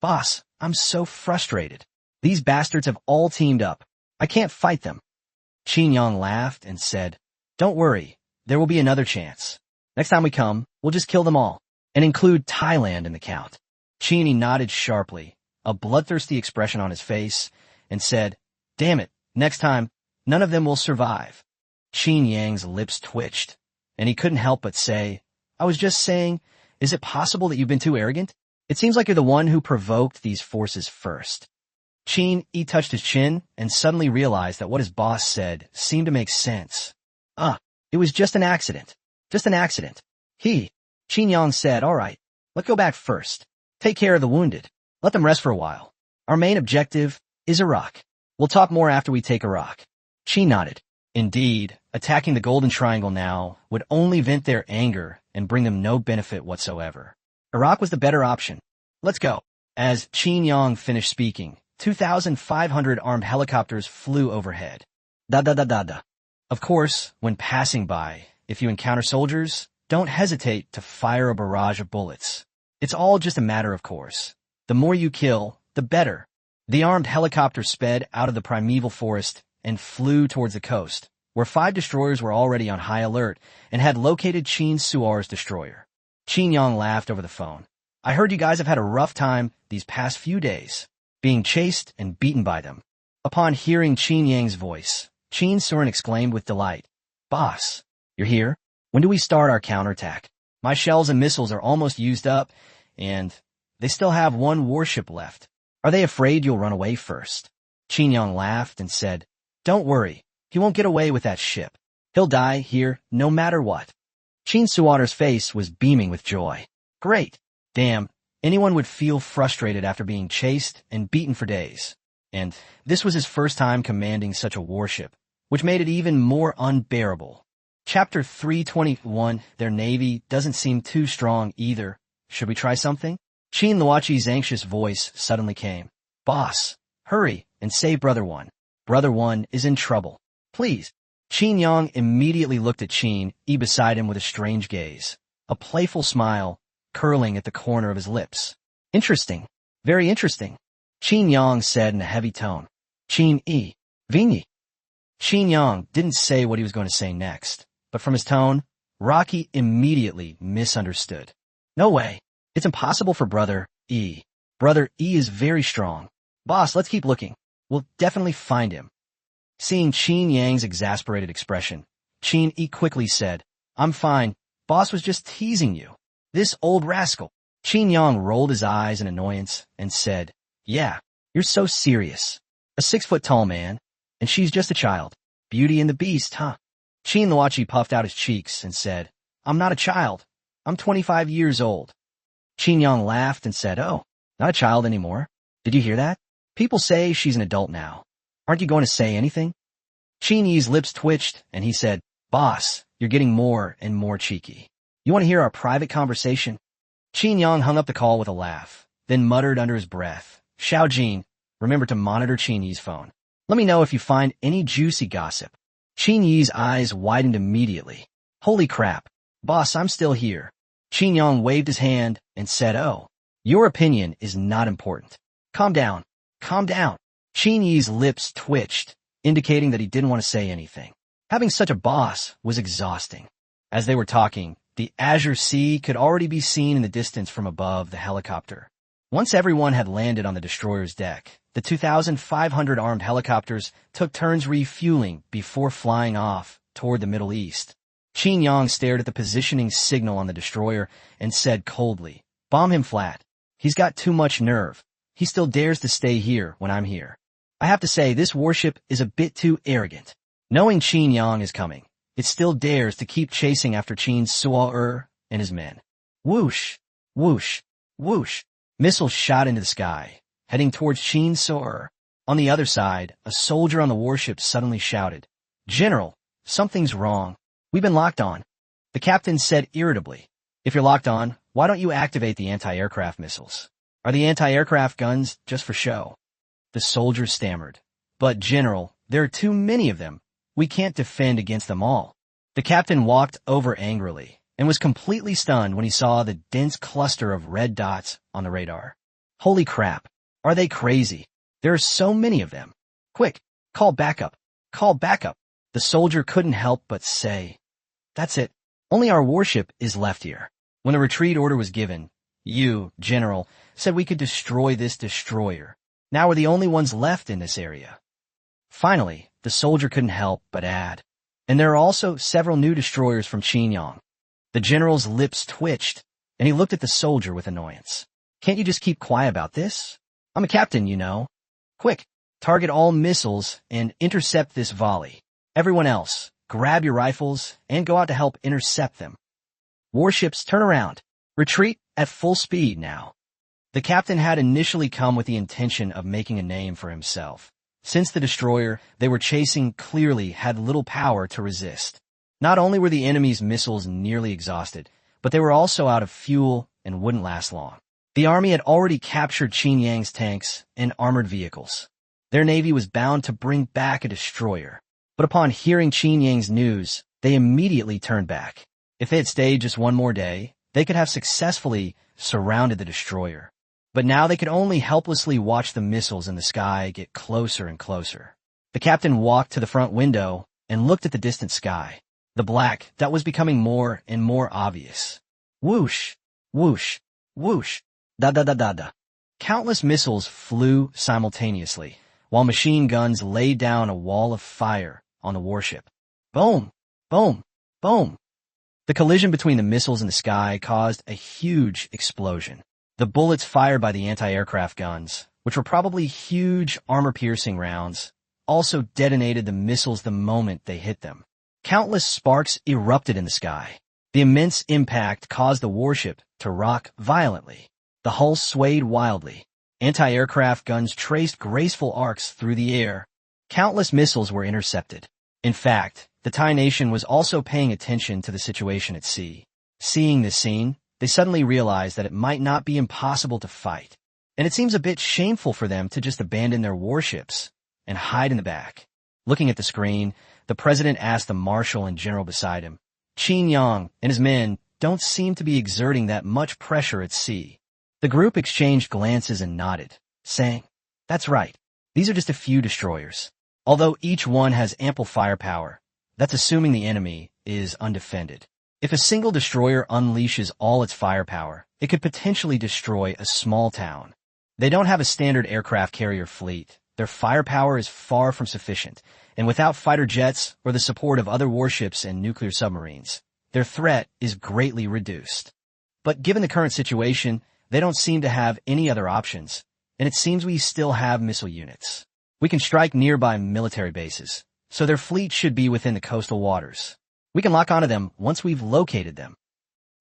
Boss, I'm so frustrated. These bastards have all teamed up. I can't fight them. Qin Yang laughed and said, Don't worry, there will be another chance. Next time we come, we'll just kill them all, and include Thailand in the count. Qin nodded sharply, a bloodthirsty expression on his face, and said, Damn it, next time, none of them will survive. Qin Yang's lips twitched, and he couldn't help but say, I was just saying, is it possible that you've been too arrogant? It seems like you're the one who provoked these forces first. Qin Yi touched his chin and suddenly realized that what his boss said seemed to make sense. It was just an accident. Just an accident. Qin Yang said, All right, let's go back first. Take care of the wounded. Let them rest for a while. Our main objective is Iraq. We'll talk more after we take Iraq. Qin nodded. Indeed, attacking the Golden Triangle now would only vent their anger and bring them no benefit whatsoever. Iraq was the better option. Let's go. As Qin Yang finished speaking, 2,500 armed helicopters flew overhead. Da-da-da-da-da. Of course, when passing by, if you encounter soldiers, don't hesitate to fire a barrage of bullets. It's all just a matter of course. The more you kill, the better. The armed helicopter sped out of the primeval forest and flew towards the coast, where 5 destroyers were already on high alert and had located Qin Suar's destroyer. Qin Yang laughed over the phone. I heard you guys have had a rough time these past few days, being chased and beaten by them. Upon hearing Qin Yang's voice, Qin Suan exclaimed with delight, Boss, you're here? When do we start our counterattack? My shells and missiles are almost used up, and they still have 1 warship left. Are they afraid you'll run away first? Qin Yang laughed and said, Don't worry, he won't get away with that ship. He'll die here no matter what. Qin Suar's face was beaming with joy. Great. Damn, anyone would feel frustrated after being chased and beaten for days. And this was his first time commanding such a warship, which made it even more unbearable. Chapter 321, Their navy doesn't seem too strong either. Should we try something? Qin Luaqi's anxious voice suddenly came. Boss, hurry and save Brother One. Brother One is in trouble. Please. Qin Yang immediately looked at Qin Yi beside him with a strange gaze, a playful smile curling at the corner of his lips. Interesting. Very interesting. Qin Yang said in a heavy tone. Qin Yi. Vigny. Qin Yang didn't say what he was going to say next, but from his tone, Rocky immediately misunderstood. No way. It's impossible for Brother E. Brother E is very strong. Boss, let's keep looking. We'll definitely find him. Seeing Qin Yang's exasperated expression, Qin Yi quickly said, I'm fine. Boss was just teasing you. This old rascal. Qin Yang rolled his eyes in annoyance and said, Yeah, you're so serious. A 6-foot-tall man, and she's just a child. Beauty and the Beast, huh? Qin Luachi puffed out his cheeks and said, I'm not a child. I'm 25 years old. Qin Yang laughed and said, Oh, not a child anymore. Did you hear that? People say she's an adult now. Aren't you going to say anything? Qin Yi's lips twitched, and he said, Boss, you're getting more and more cheeky. You want to hear our private conversation? Qin Yang hung up the call with a laugh, then muttered under his breath, Xiao Jin, remember to monitor Qin Yi's phone. Let me know if you find any juicy gossip. Qin Yi's eyes widened immediately. Holy crap. Boss, I'm still here. Qin Yang waved his hand and said, Oh, your opinion is not important. Calm down. Calm down. Qin Yi's lips twitched, indicating that he didn't want to say anything. Having such a boss was exhausting. As they were talking, the Azure Sea could already be seen in the distance from above the helicopter. Once everyone had landed on the destroyer's deck, the 2,500 armed helicopters took turns refueling before flying off toward the Middle East. Qin Yang stared at the positioning signal on the destroyer and said coldly, Bomb him flat. He's got too much nerve. He still dares to stay here when I'm here. I have to say, this warship is a bit too arrogant. Knowing Qin Yang is coming, it still dares to keep chasing after Qin Suar and his men. Whoosh, whoosh, whoosh. Missiles shot into the sky, heading towards Qin Suar. On the other side, a soldier on the warship suddenly shouted, General, something's wrong. We've been locked on. The captain said irritably, If you're locked on, why don't you activate the anti-aircraft missiles? Are the anti-aircraft guns just for show? The soldier stammered, But General, there are too many of them. We can't defend against them all. The captain walked over angrily and was completely stunned when he saw the dense cluster of red dots on the radar. Holy crap. Are they crazy? There are so many of them. Quick, call backup. Call backup. The soldier couldn't help but say, "That's it. Only our warship is left here." When the retreat order was given, you, General, said we could destroy this destroyer. Now we're the only ones left in this area. Finally, the soldier couldn't help but add, "And there are also several new destroyers from Qinyang." The general's lips twitched, and he looked at the soldier with annoyance. "Can't you just keep quiet about this? I'm a captain, you know. Quick, target all missiles and intercept this volley. Everyone else, grab your rifles and go out to help intercept them. Warships, turn around. Retreat at full speed now." The captain had initially come with the intention of making a name for himself, since the destroyer they were chasing clearly had little power to resist. Not only were the enemy's missiles nearly exhausted, but they were also out of fuel and wouldn't last long. The army had already captured Qinyang's tanks and armored vehicles. Their navy was bound to bring back a destroyer. But upon hearing Qinyang's news, they immediately turned back. If they had stayed just one more day, they could have successfully surrounded the destroyer. But now they could only helplessly watch the missiles in the sky get closer and closer. The captain walked to the front window and looked at the distant sky. The black that was becoming more and more obvious. Whoosh, whoosh, whoosh, da-da-da-da-da. Countless missiles flew simultaneously, while machine guns laid down a wall of fire on the warship. Boom, boom, boom. The collision between the missiles in the sky caused a huge explosion. The bullets fired by the anti-aircraft guns, which were probably huge armor-piercing rounds, also detonated the missiles the moment they hit them. Countless sparks erupted in the sky. The immense impact caused the warship to rock violently. The hull swayed wildly. Anti-aircraft guns traced graceful arcs through the air. Countless missiles were intercepted. In fact, the Thai nation was also paying attention to the situation at sea. Seeing this scene, they suddenly realized that it might not be impossible to fight. And it seems a bit shameful for them to just abandon their warships and hide in the back. Looking at the screen, the president asked the marshal and general beside him, "Qinyang and his men don't seem to be exerting that much pressure at sea." The group exchanged glances and nodded, saying, "That's right. These are just a few destroyers. Although each one has ample firepower, that's assuming the enemy is undefended. If a single destroyer unleashes all its firepower, it could potentially destroy a small town. They don't have a standard aircraft carrier fleet. Their firepower is far from sufficient, and without fighter jets or the support of other warships and nuclear submarines, their threat is greatly reduced. But given the current situation, they don't seem to have any other options, and it seems we still have missile units. We can strike nearby military bases, so their fleet should be within the coastal waters. We can lock onto them once we've located them."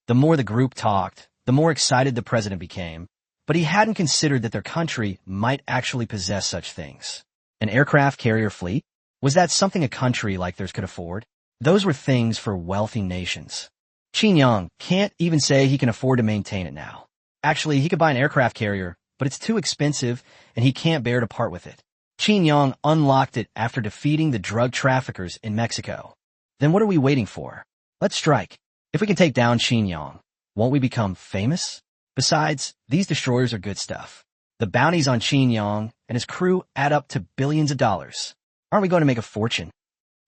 The more the group talked, the more excited the president became, but he hadn't considered that their country might actually possess such things. An aircraft carrier fleet? Was that something a country like theirs could afford? Those were things for wealthy nations. Qinyang can't even say he can afford to maintain it now. Actually, he could buy an aircraft carrier, but it's too expensive and he can't bear to part with it. Qinyang unlocked it after defeating the drug traffickers in Mexico. Then what are we waiting for? Let's strike. If we can take down Qinyang, won't we become famous? Besides, these destroyers are good stuff. The bounties on Qinyang and his crew add up to billions of dollars. Aren't we going to make a fortune?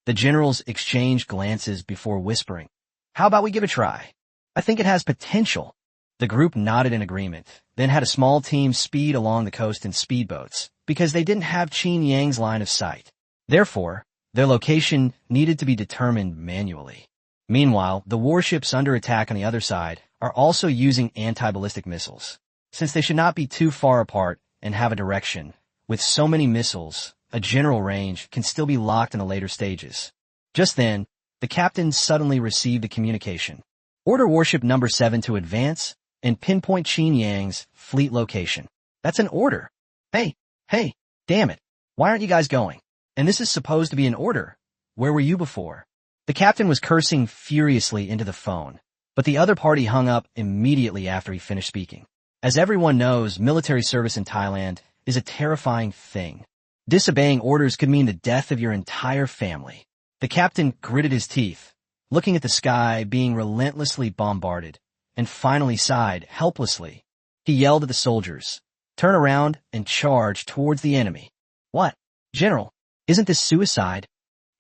The generals exchanged glances before whispering, "How about we give it a try? I think it has potential." The group nodded in agreement, then had a small team speed along the coast in speedboats, because they didn't have Qinyang's line of sight. Therefore, their location needed to be determined manually. Meanwhile, the warships under attack on the other side are also using anti-ballistic missiles. Since they should not be too far apart and have a direction, with so many missiles, a general range can still be locked in the later stages. Just then, the captain suddenly received a communication. "Order warship number 7 to advance and pinpoint Qinyang's fleet location." That's an order. Hey, damn it. Why aren't you guys going? And this is supposed to be an order. Where were you before? The captain was cursing furiously into the phone, but the other party hung up immediately after he finished speaking. As everyone knows, military service in Thailand is a terrifying thing. Disobeying orders could mean the death of your entire family. The captain gritted his teeth, looking at the sky being relentlessly bombarded, and finally sighed helplessly. He yelled at the soldiers, turn around and charge towards the enemy. What? General, isn't this suicide?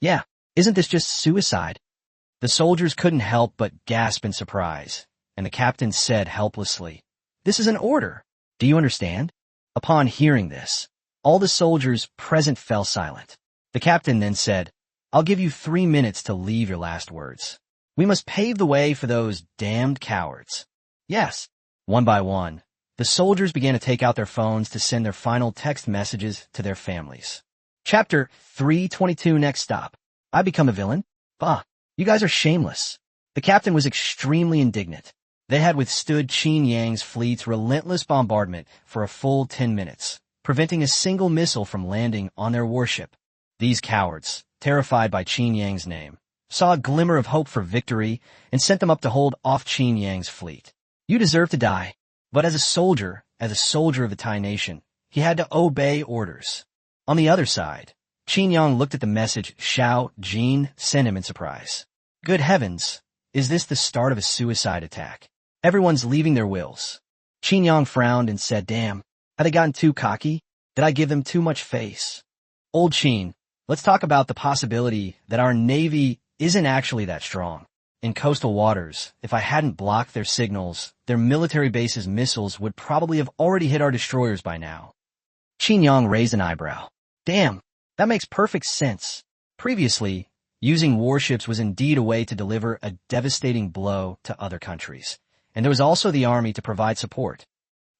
Yeah, isn't this just suicide? The soldiers couldn't help but gasp in surprise, and the captain said helplessly, "This is an order. Do you understand?" Upon hearing this, all the soldiers present fell silent. The captain then said, "I'll give you 3 minutes to leave your last words. We must pave the way for those damned cowards." Yes. One by one, the soldiers began to take out their phones to send their final text messages to their families. Chapter 322. Next stop. I become a villain? Bah, you guys are shameless. The captain was extremely indignant. They had withstood Qin Yang's fleet's relentless bombardment for a full 10 minutes, preventing a single missile from landing on their warship. These cowards, terrified by Qin Yang's name, saw a glimmer of hope for victory and sent them up to hold off Qin Yang's fleet. You deserve to die. But as a soldier of the Tai nation, he had to obey orders. On the other side, Qin Yang looked at the message Xiao Jin sent him in surprise. Good heavens, is this the start of a suicide attack? Everyone's leaving their wills. Qin Yang frowned and said, "Damn, have they gotten too cocky? Did I give them too much face?" Old Qin, let's talk about the possibility that our navy isn't actually that strong. In coastal waters, if I hadn't blocked their signals, their military base's missiles would probably have already hit our destroyers by now. Qin Yang raised an eyebrow. Damn, that makes perfect sense. Previously, using warships was indeed a way to deliver a devastating blow to other countries, and there was also the army to provide support.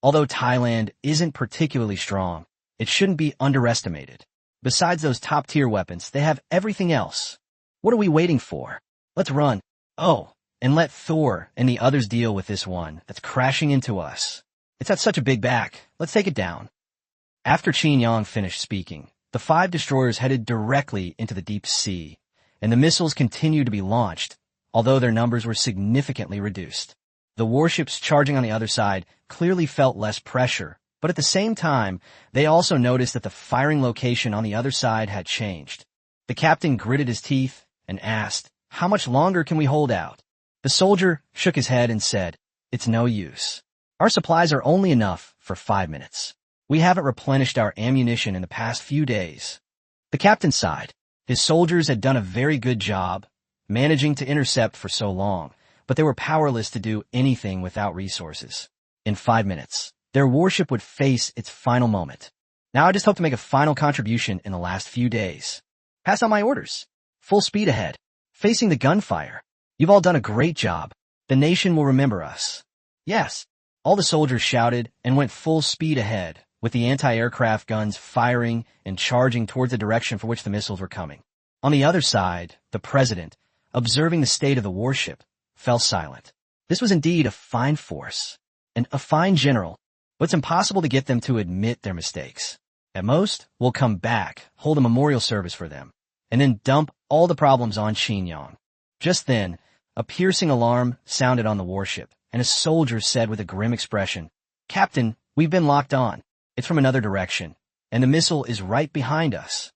Although Thailand isn't particularly strong, it shouldn't be underestimated. Besides those top-tier weapons, they have everything else. What are we waiting for? Let's run. Oh, and let Thor and the others deal with this one that's crashing into us. It's at such a big back. Let's take it down. After Qin Yang finished speaking, the 5 destroyers headed directly into the deep sea, and the missiles continued to be launched, although their numbers were significantly reduced. The warships charging on the other side clearly felt less pressure, but at the same time, they also noticed that the firing location on the other side had changed. The captain gritted his teeth and asked, "How much longer can we hold out?" The soldier shook his head and said, "It's no use. Our supplies are only enough for 5 minutes. We haven't replenished our ammunition in the past few days." The captain sighed. His soldiers had done a very good job, managing to intercept for so long, but they were powerless to do anything without resources. In 5 minutes, their warship would face its final moment. Now I just hope to make a final contribution in the last few days. Pass on my orders. Full speed ahead. Facing the gunfire. You've all done a great job. The nation will remember us. Yes. All the soldiers shouted and went full speed ahead, with the anti-aircraft guns firing and charging towards the direction for which the missiles were coming. On the other side, the president, observing the state of the warship, fell silent. This was indeed a fine force, and a fine general, but it's impossible to get them to admit their mistakes. At most, we'll come back, hold a memorial service for them, and then dump all the problems on Qin Yang. Just then, a piercing alarm sounded on the warship, and a soldier said with a grim expression, "Captain, we've been locked on. It's from another direction, and the missile is right behind us."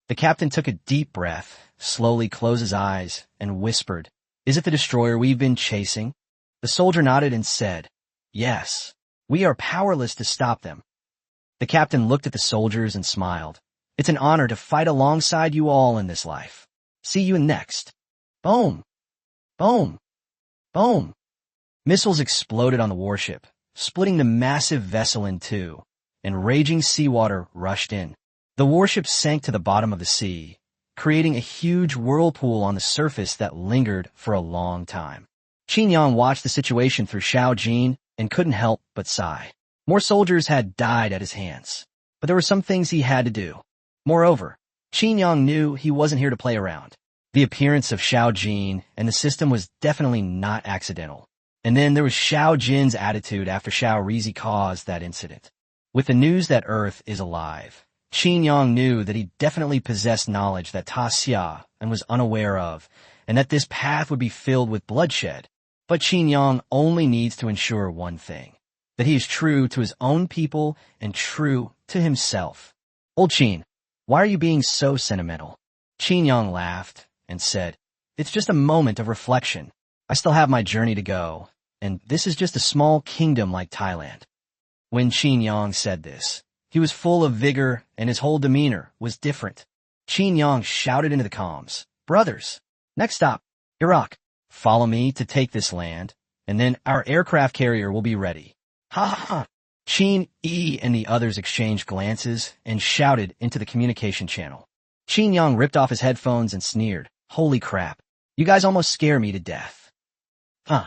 The captain took a deep breath, slowly closed his eyes, and whispered, "Is it the destroyer we've been chasing?" The soldier nodded and said, "Yes, we are powerless to stop them." The captain looked at the soldiers and smiled. "It's an honor to fight alongside you all in this life. See you next." Boom! Boom! Boom! Missiles exploded on the warship, splitting the massive vessel in two, and raging seawater rushed in. The warship sank to the bottom of the sea, creating a huge whirlpool on the surface that lingered for a long time. Qin Yang watched the situation through Xiao Jin and couldn't help but sigh. More soldiers had died at his hands, but there were some things he had to do. Moreover, Qin Yang knew he wasn't here to play around. The appearance of Xiao Jin and the system was definitely not accidental. And then there was Xiao Jin's attitude after Xiao Rizi caused that incident. With the news that Earth is alive, Qin Yang knew that he definitely possessed knowledge that Ta Xia and was unaware of, and that this path would be filled with bloodshed. But Qin Yang only needs to ensure one thing, that he is true to his own people and true to himself. Old Qin, why are you being so sentimental? Qin Yang laughed and said, "It's just a moment of reflection. I still have my journey to go, and this is just a small kingdom like Thailand." When Qin Yang said this, he was full of vigor and his whole demeanor was different. Qin Yang shouted into the comms, "Brothers, next stop, Iraq. Follow me to take this land, and then our aircraft carrier will be ready." Ha ha ha. Qin Yi and the others exchanged glances and shouted into the communication channel. Qin Yang ripped off his headphones and sneered, "Holy crap. You guys almost scare me to death." Huh.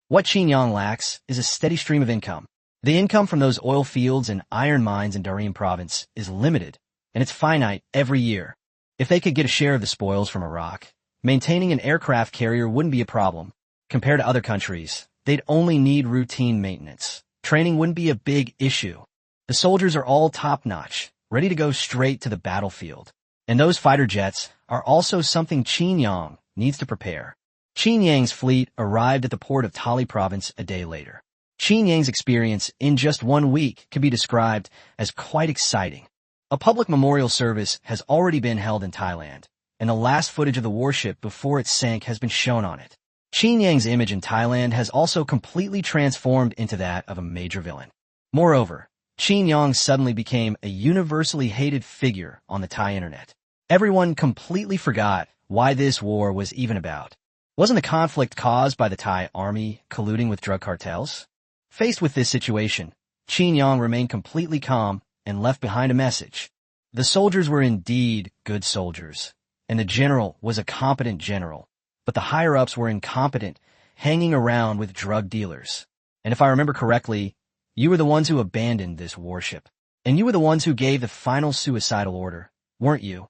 What Qin Yang lacks is a steady stream of income. The income from those oil fields and iron mines in Darim province is limited, and it's finite every year. If they could get a share of the spoils from Iraq, maintaining an aircraft carrier wouldn't be a problem. Compared to other countries, they'd only need routine maintenance. Training wouldn't be a big issue. The soldiers are all top-notch, ready to go straight to the battlefield. And those fighter jets are also something Qin Yang needs to prepare. Qin Yang's fleet arrived at the port of Tali province a day later. Qin Yang's experience in just 1 week can be described as quite exciting. A public memorial service has already been held in Thailand, and the last footage of the warship before it sank has been shown on it. Qin Yang's image in Thailand has also completely transformed into that of a major villain. Moreover, Qin Yang suddenly became a universally hated figure on the Thai internet. Everyone completely forgot why this war was even about. Wasn't the conflict caused by the Thai army colluding with drug cartels? Faced with this situation, Qin Yang remained completely calm and left behind a message. The soldiers were indeed good soldiers, and the general was a competent general, but the higher-ups were incompetent, hanging around with drug dealers. And if I remember correctly, you were the ones who abandoned this warship. And you were the ones who gave the final suicidal order, weren't you?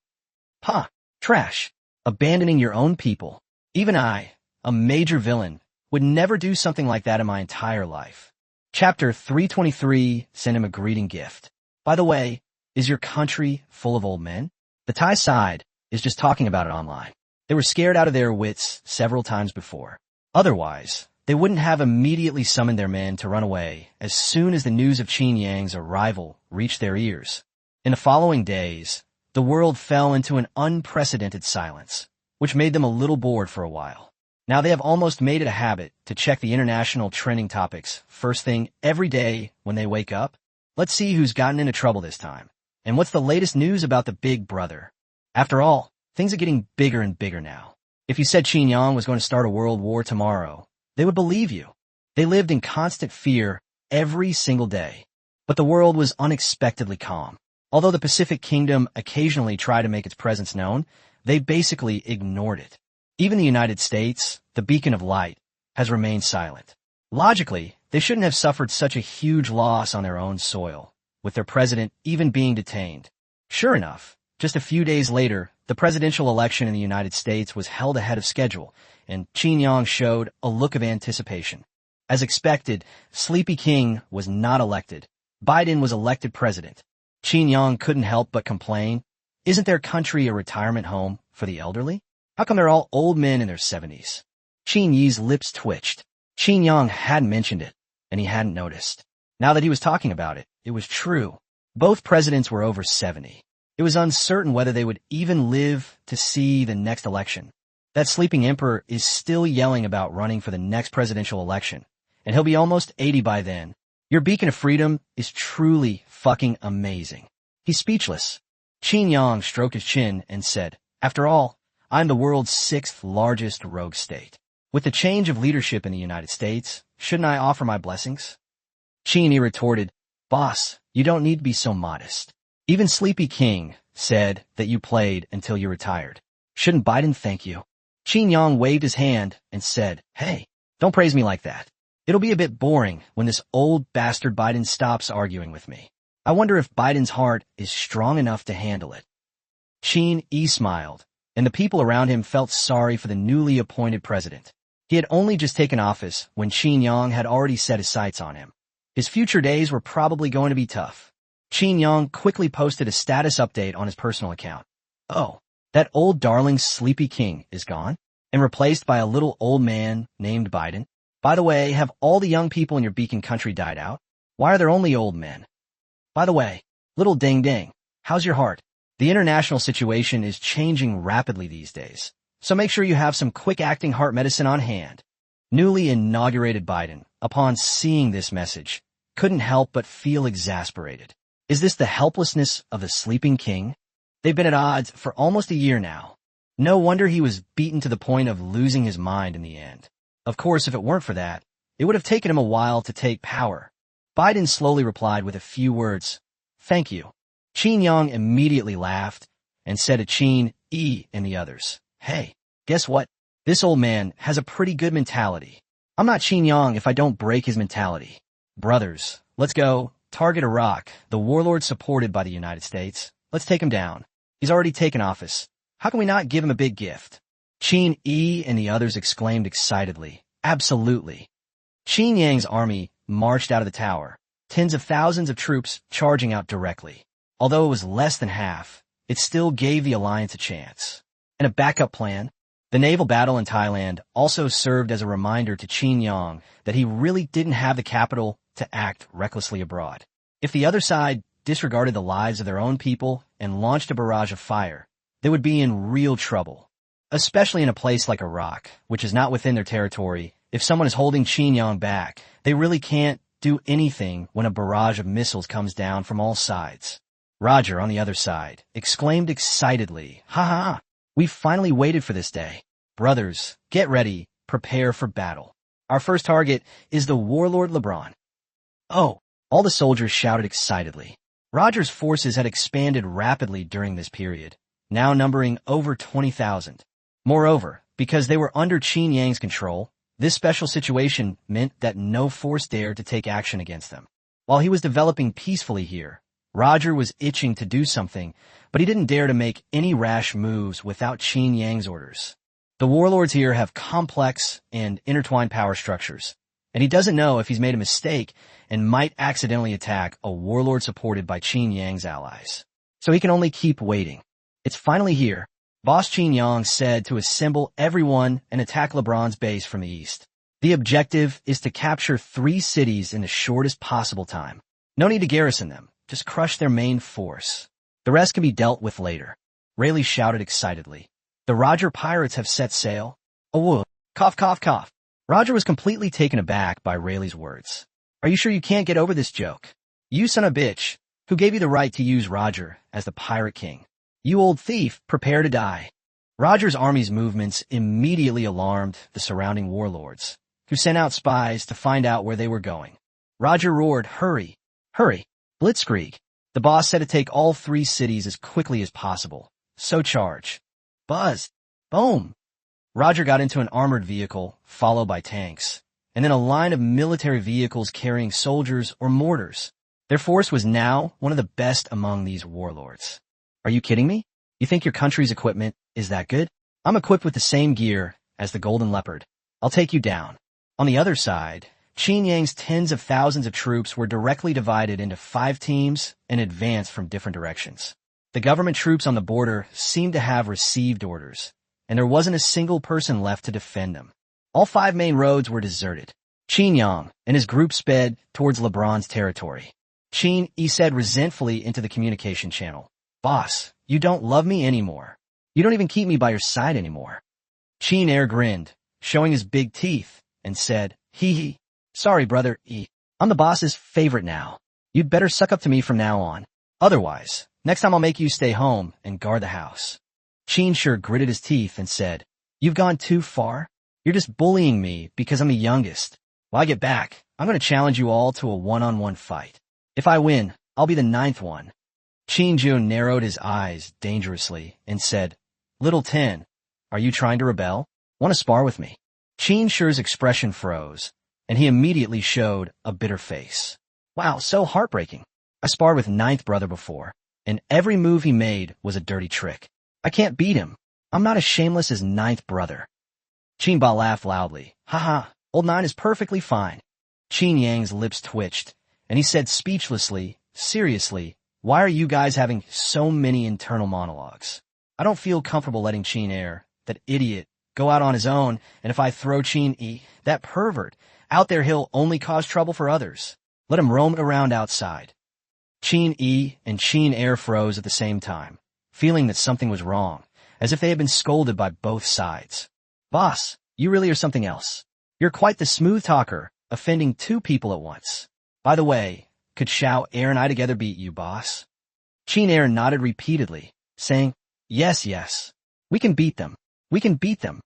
Ha! Trash! Abandoning your own people. Even I, a major villain, would never do something like that in my entire life. Chapter 323, Send him a greeting gift. By the way, is your country full of old men? The Thai side is just talking about it online. They were scared out of their wits several times before. Otherwise, they wouldn't have immediately summoned their men to run away as soon as the news of Qin Yang's arrival reached their ears. In the following days, the world fell into an unprecedented silence, which made them a little bored for a while. Now they have almost made it a habit to check the international trending topics first thing every day when they wake up. Let's see who's gotten into trouble this time, and what's the latest news about the big brother. After all, things are getting bigger and bigger now. If you said Qin Yang was going to start a world war tomorrow, they would believe you. They lived in constant fear every single day. But the world was unexpectedly calm. Although the Pacific Kingdom occasionally tried to make its presence known, they basically ignored it. Even the United States, the beacon of light, has remained silent. Logically, they shouldn't have suffered such a huge loss on their own soil, with their president even being detained. Sure enough, just a few days later, the presidential election in the United States was held ahead of schedule, and Qin Yang showed a look of anticipation. As expected, Sleepy King was not elected. Biden was elected president. Qin Yang couldn't help but complain. Isn't their country a retirement home for the elderly? How come they're all old men in their 70s? Qin Yi's lips twitched. Qin Yang hadn't mentioned it, and he hadn't noticed. Now that he was talking about it, it was true. Both presidents were over 70. It was uncertain whether they would even live to see the next election. That sleeping emperor is still yelling about running for the next presidential election, and he'll be almost 80 by then. Your beacon of freedom is truly fucking amazing. He's speechless. Qin Yang stroked his chin and said, "After all, I'm the world's 6th largest rogue state. With the change of leadership in the United States, shouldn't I offer my blessings?" Qin Yi retorted, "Boss, you don't need to be so modest. Even Sleepy King said that you played until you retired. Shouldn't Biden thank you?" Qin Yang waved his hand and said, "Hey, don't praise me like that. It'll be a bit boring when this old bastard Biden stops arguing with me. I wonder if Biden's heart is strong enough to handle it." Qin Yi smiled, and the people around him felt sorry for the newly appointed president. He had only just taken office when Qin Yang had already set his sights on him. His future days were probably going to be tough. Qin Yang quickly posted a status update on his personal account. Oh, that old darling Sleepy King is gone and replaced by a little old man named Biden. By the way, have all the young people in your beacon country died out? Why are there only old men? By the way, little ding ding, how's your heart? The international situation is changing rapidly these days, so make sure you have some quick-acting heart medicine on hand. Newly inaugurated Biden, upon seeing this message, couldn't help but feel exasperated. Is this the helplessness of the sleeping king? They've been at odds for almost a year now. No wonder he was beaten to the point of losing his mind in the end. Of course, if it weren't for that, it would have taken him a while to take power. Biden slowly replied with a few words, "Thank you." Qin Yang immediately laughed and said to Qin E and the others, "Hey, guess what? This old man has a pretty good mentality. I'm not Qin Yang if I don't break his mentality. Brothers, let's go target Iraq, the warlord supported by the United States. Let's take him down. He's already taken office. How can we not give him a big gift?" Qin E and the others exclaimed excitedly, "Absolutely." Qin Yang's army marched out of the tower, tens of thousands of troops charging out directly. Although it was less than half, it still gave the alliance a chance. And a backup plan? The naval battle in Thailand also served as a reminder to Qin Yang that he really didn't have the capital to act recklessly abroad. If the other side disregarded the lives of their own people and launched a barrage of fire, they would be in real trouble. Especially in a place like Iraq, which is not within their territory. If someone is holding Qin Yang back, they really can't do anything when a barrage of missiles comes down from all sides. Roger, on the other side, exclaimed excitedly, "Ha ha! We finally waited for this day. Brothers, get ready, prepare for battle. Our first target is the warlord LeBron." "Oh!" all the soldiers shouted excitedly. Roger's forces had expanded rapidly during this period, now numbering over 20,000. Moreover, because they were under Qin Yang's control, this special situation meant that no force dared to take action against them. While he was developing peacefully here, Roger was itching to do something, but he didn't dare to make any rash moves without Qin Yang's orders. The warlords here have complex and intertwined power structures, and he doesn't know if he's made a mistake and might accidentally attack a warlord supported by Qin Yang's allies. So he can only keep waiting. It's finally here. Boss Qin Yang said to assemble everyone and attack LeBron's base from the east. The objective is to capture 3 cities in the shortest possible time. No need to garrison them, just crush their main force. The rest can be dealt with later. Rayleigh shouted excitedly. The Roger pirates have set sail. Oh, cough, cough, cough. Roger was completely taken aback by Rayleigh's words. Are you sure you can't get over this joke? You son of a bitch, who gave you the right to use Roger as the pirate king? You old thief, prepare to die. Roger's army's movements immediately alarmed the surrounding warlords, who sent out spies to find out where they were going. Roger roared, "Hurry, hurry, blitzkrieg." The boss said to take all 3 cities as quickly as possible. So charge. Buzz. Boom. Roger got into an armored vehicle, followed by tanks, and then a line of military vehicles carrying soldiers or mortars. Their force was now one of the best among these warlords. Are you kidding me? You think your country's equipment is that good? I'm equipped with the same gear as the Golden Leopard. I'll take you down. On the other side, Qin Yang's tens of thousands of troops were directly divided into 5 teams and advanced from different directions. The government troops on the border seemed to have received orders, and there wasn't a single person left to defend them. All 5 main roads were deserted. Qin Yang and his group sped towards LeBron's territory. Qin E said resentfully into the communication channel, "Boss, you don't love me anymore. You don't even keep me by your side anymore." Qin Air grinned, showing his big teeth, and said, "Hee hee. Sorry, brother E. I'm the boss's favorite now. You'd better suck up to me from now on. Otherwise, next time I'll make you stay home and guard the house." Qin sure gritted his teeth and said, "You've gone too far. You're just bullying me because I'm the youngest. When I get back, I'm going to challenge you all to a one-on-one fight. If I win, I'll be the 9th one." Qin Jun narrowed his eyes dangerously and said, "Little 10, are you trying to rebel? Want to spar with me?" Qin Shi's expression froze, and he immediately showed a bitter face. Wow, so heartbreaking. I sparred with 9th brother before, and every move he made was a dirty trick. I can't beat him. I'm not as shameless as 9th brother. Qin Ba laughed loudly. "Haha, old 9 is perfectly fine." Qin Yang's lips twitched, and he said speechlessly, "Seriously, why are you guys having so many internal monologues? I don't feel comfortable letting Qin Air, that idiot, go out on his own, and if I throw Qin E, that pervert, out there he'll only cause trouble for others. Let him roam around outside." Qin E and Qin Air froze at the same time, feeling that something was wrong, as if they had been scolded by both sides. "Boss, you really are something else. You're quite the smooth talker, offending 2 people at once." By the way, could Xiao Air and I together beat you, boss? Qin Air nodded repeatedly, saying, yes, yes. We can beat them. We can beat them.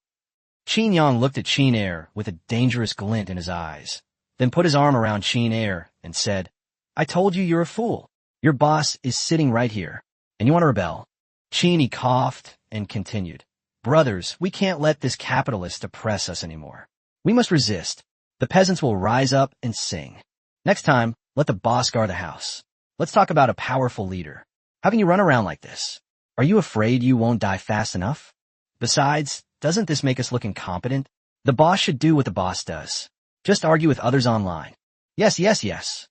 Qin Yang looked at Qin Air with a dangerous glint in his eyes, then put his arm around Qin Air and said, I told you you're a fool. Your boss is sitting right here, and you want to rebel. Qin coughed and continued, brothers, we can't let this capitalist oppress us anymore. We must resist. The peasants will rise up and sing. Next time, let the boss guard the house. Let's talk about a powerful leader. How can you run around like this? Are you afraid you won't die fast enough? Besides, doesn't this make us look incompetent? The boss should do what the boss does. Just argue with others online. Yes, yes, yes.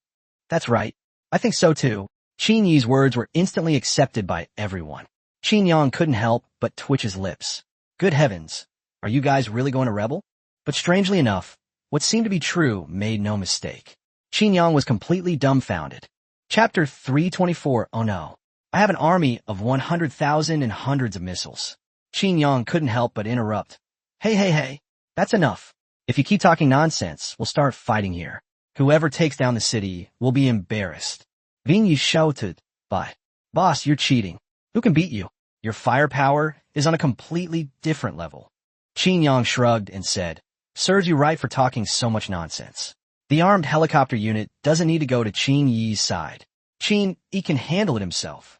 That's right. I think so too. Qin Yi's words were instantly accepted by everyone. Qin Yang couldn't help but twitch his lips. Good heavens, are you guys really going to rebel? But strangely enough, what seemed to be true made no mistake. Qin Yang was completely dumbfounded. Chapter 324. Oh no. I have an army of 100,000 and hundreds of missiles. Qin Yang couldn't help but interrupt. Hey, that's enough. If you keep talking nonsense, we'll start fighting here. Whoever takes down the city will be embarrassed. Ving Yi shouted, but, boss, you're cheating. Who can beat you? Your firepower is on a completely different level. Qin Yang shrugged and said, serves you right for talking so much nonsense. The armed helicopter unit doesn't need to go to Qin Yi's side. Qin Yi can handle it himself.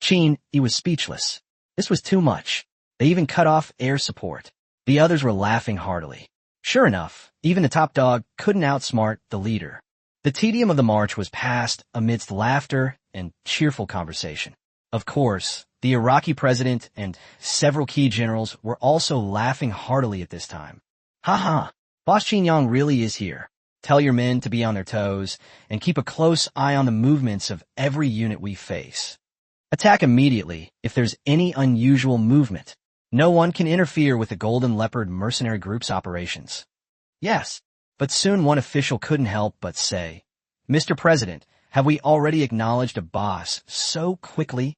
Qin Yi was speechless. This was too much. They even cut off air support. The others were laughing heartily. Sure enough, even the top dog couldn't outsmart the leader. The tedium of the march was passed amidst laughter and cheerful conversation. Of course, the Iraqi president and several key generals were also laughing heartily at this time. Ha, Boss Qin Yang really is here. Tell your men to be on their toes and keep a close eye on the movements of every unit we face. Attack immediately if there's any unusual movement. No one can interfere with the Golden Leopard mercenary group's operations. Yes, but soon one official couldn't help but say, Mr. President, have we already acknowledged a boss so quickly?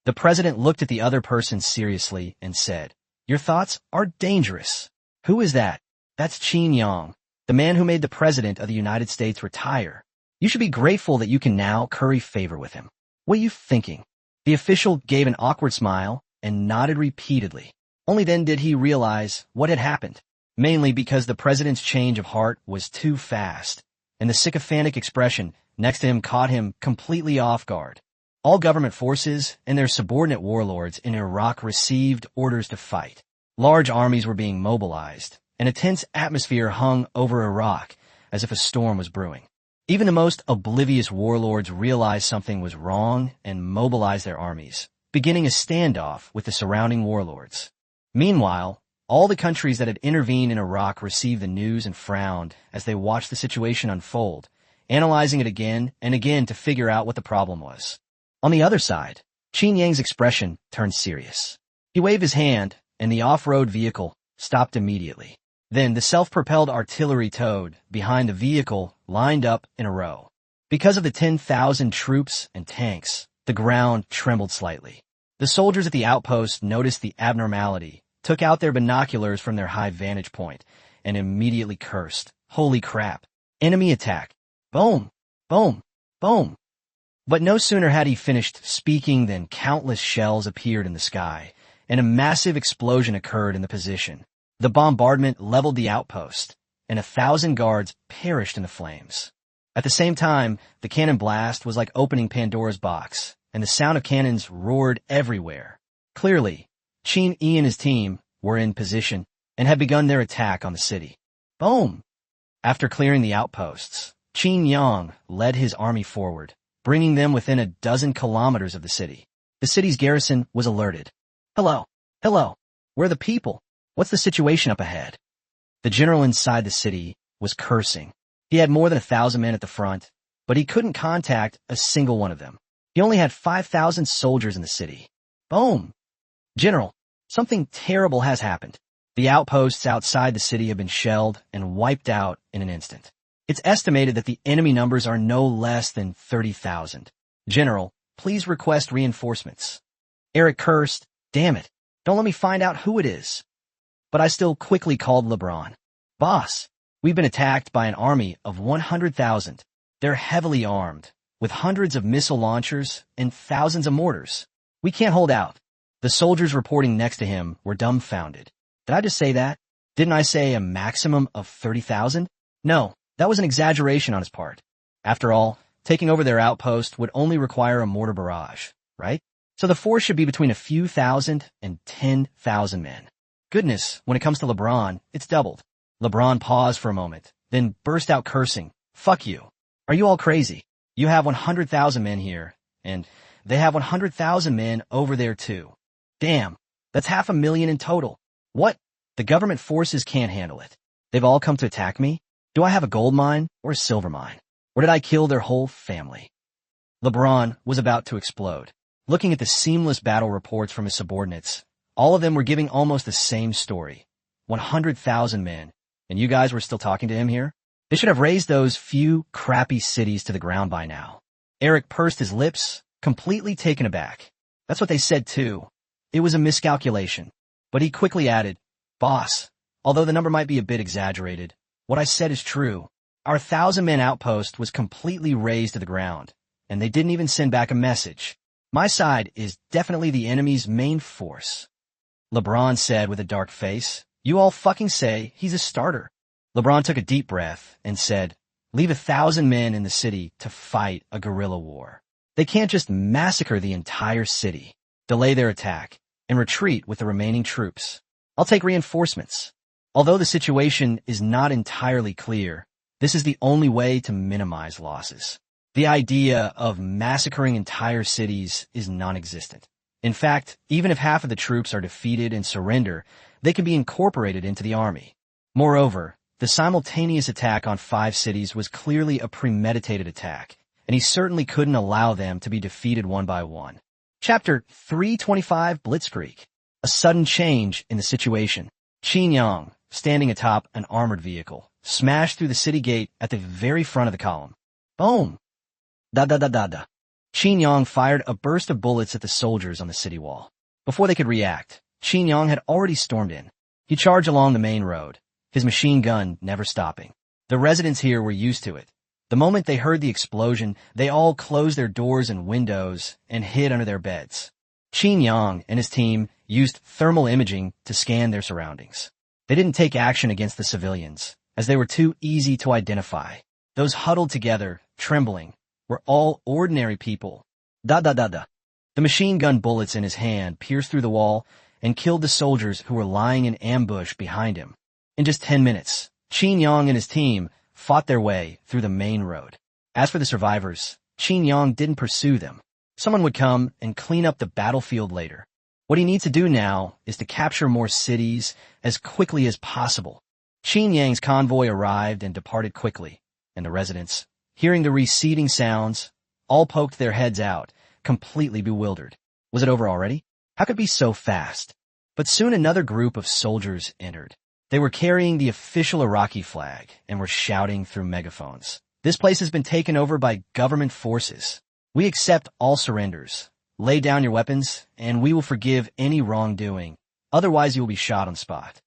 The president looked at the other person seriously and said, your thoughts are dangerous. Who is that? That's Qin Yang, the man who made the president of the United States retire. You should be grateful that you can now curry favor with him. What are you thinking? The official gave an awkward smile and nodded repeatedly. Only then did he realize what had happened, mainly because the president's change of heart was too fast, and the sycophantic expression next to him caught him completely off guard. All government forces and their subordinate warlords in Iraq received orders to fight. Large armies were being mobilized, and a tense atmosphere hung over Iraq as if a storm was brewing. Even the most oblivious warlords realized something was wrong and mobilized their armies, beginning a standoff with the surrounding warlords. Meanwhile, all the countries that had intervened in Iraq received the news and frowned as they watched the situation unfold, analyzing it again and again to figure out what the problem was. On the other side, Qin Yang's expression turned serious. He waved his hand, and the off-road vehicle stopped immediately. Then the self-propelled artillery towed behind the vehicle lined up in a row. Because of the 10,000 troops and tanks, the ground trembled slightly. The soldiers at the outpost noticed the abnormality, took out their binoculars from their high vantage point, and immediately cursed. Holy crap. Enemy attack. Boom. Boom. Boom. But no sooner had he finished speaking than countless shells appeared in the sky, and a massive explosion occurred in the position. The bombardment leveled the outpost, and 1,000 guards perished in the flames. At the same time, the cannon blast was like opening Pandora's box, and the sound of cannons roared everywhere. Clearly, Qin Yi and his team were in position and had begun their attack on the city. Boom! After clearing the outposts, Qin Yang led his army forward, bringing them within a dozen kilometers of the city. The city's garrison was alerted. Hello, where are the people? What's the situation up ahead? The general inside the city was cursing. He had more than 1,000 men at the front, but he couldn't contact a single one of them. He only had 5,000 soldiers in the city. Boom! General, something terrible has happened. The outposts outside the city have been shelled and wiped out in an instant. It's estimated that the enemy numbers are no less than 30,000. General, please request reinforcements. Eric cursed, damn it, don't let me find out who it is. But I still quickly called LeBron. Boss, we've been attacked by an army of 100,000. They're heavily armed, with hundreds of missile launchers and thousands of mortars. We can't hold out. The soldiers reporting next to him were dumbfounded. Did I just say that? Didn't I say a maximum of 30,000? No, that was an exaggeration on his part. After all, taking over their outpost would only require a mortar barrage, right? So the force should be between a few thousand and 10,000 men. Goodness, when it comes to LeBron, it's doubled. LeBron paused for a moment, then burst out cursing. Fuck you. Are you all crazy? You have 100,000 men here, and they have 100,000 men over there too. Damn, that's 500,000 in total. What? The government forces can't handle it. They've all come to attack me? Do I have a gold mine or a silver mine? Or did I kill their whole family? LeBron was about to explode. Looking at the seamless battle reports from his subordinates, all of them were giving almost the same story. 100,000 men. And you guys were still talking to him here? They should have razed those few crappy cities to the ground by now. Eric pursed his lips, completely taken aback. That's what they said too. It was a miscalculation. But he quickly added, Boss, although the number might be a bit exaggerated, what I said is true. Our 1,000-man outpost was completely razed to the ground, and they didn't even send back a message. My side is definitely the enemy's main force. LeBron said with a dark face, You all fucking say he's a starter. LeBron took a deep breath and said, Leave 1,000 men in the city to fight a guerrilla war. They can't just massacre the entire city, delay their attack, and retreat with the remaining troops. I'll take reinforcements. Although the situation is not entirely clear, this is the only way to minimize losses. The idea of massacring entire cities is non-existent. In fact, even if half of the troops are defeated and surrender, they can be incorporated into the army. Moreover, the simultaneous attack on 5 cities was clearly a premeditated attack, and he certainly couldn't allow them to be defeated one by one. Chapter 325 Blitzkrieg. A sudden change in the situation. Qin Yang, standing atop an armored vehicle, smashed through the city gate at the very front of the column. Boom! Da-da-da-da-da. Qin Yang fired a burst of bullets at the soldiers on the city wall. Before they could react, Qin Yang had already stormed in. He charged along the main road, his machine gun never stopping. The residents here were used to it. The moment they heard the explosion, they all closed their doors and windows and hid under their beds. Qin Yang and his team used thermal imaging to scan their surroundings. They didn't take action against the civilians, as they were too easy to identify. Those huddled together, trembling, were all ordinary people. Da-da-da-da. The machine gun bullets in his hand pierced through the wall and killed the soldiers who were lying in ambush behind him. In just 10 minutes, Qin Yang and his team fought their way through the main road. As for the survivors, Qin Yang didn't pursue them. Someone would come and clean up the battlefield later. What he needs to do now is to capture more cities as quickly as possible. Qin Yang's convoy arrived and departed quickly, and the residents, hearing the receding sounds, all poked their heads out, completely bewildered. Was it over already? How could it be so fast? But soon another group of soldiers entered. They were carrying the official Iraqi flag and were shouting through megaphones. This place has been taken over by government forces. We accept all surrenders. Lay down your weapons, and we will forgive any wrongdoing. Otherwise, you will be shot on spot.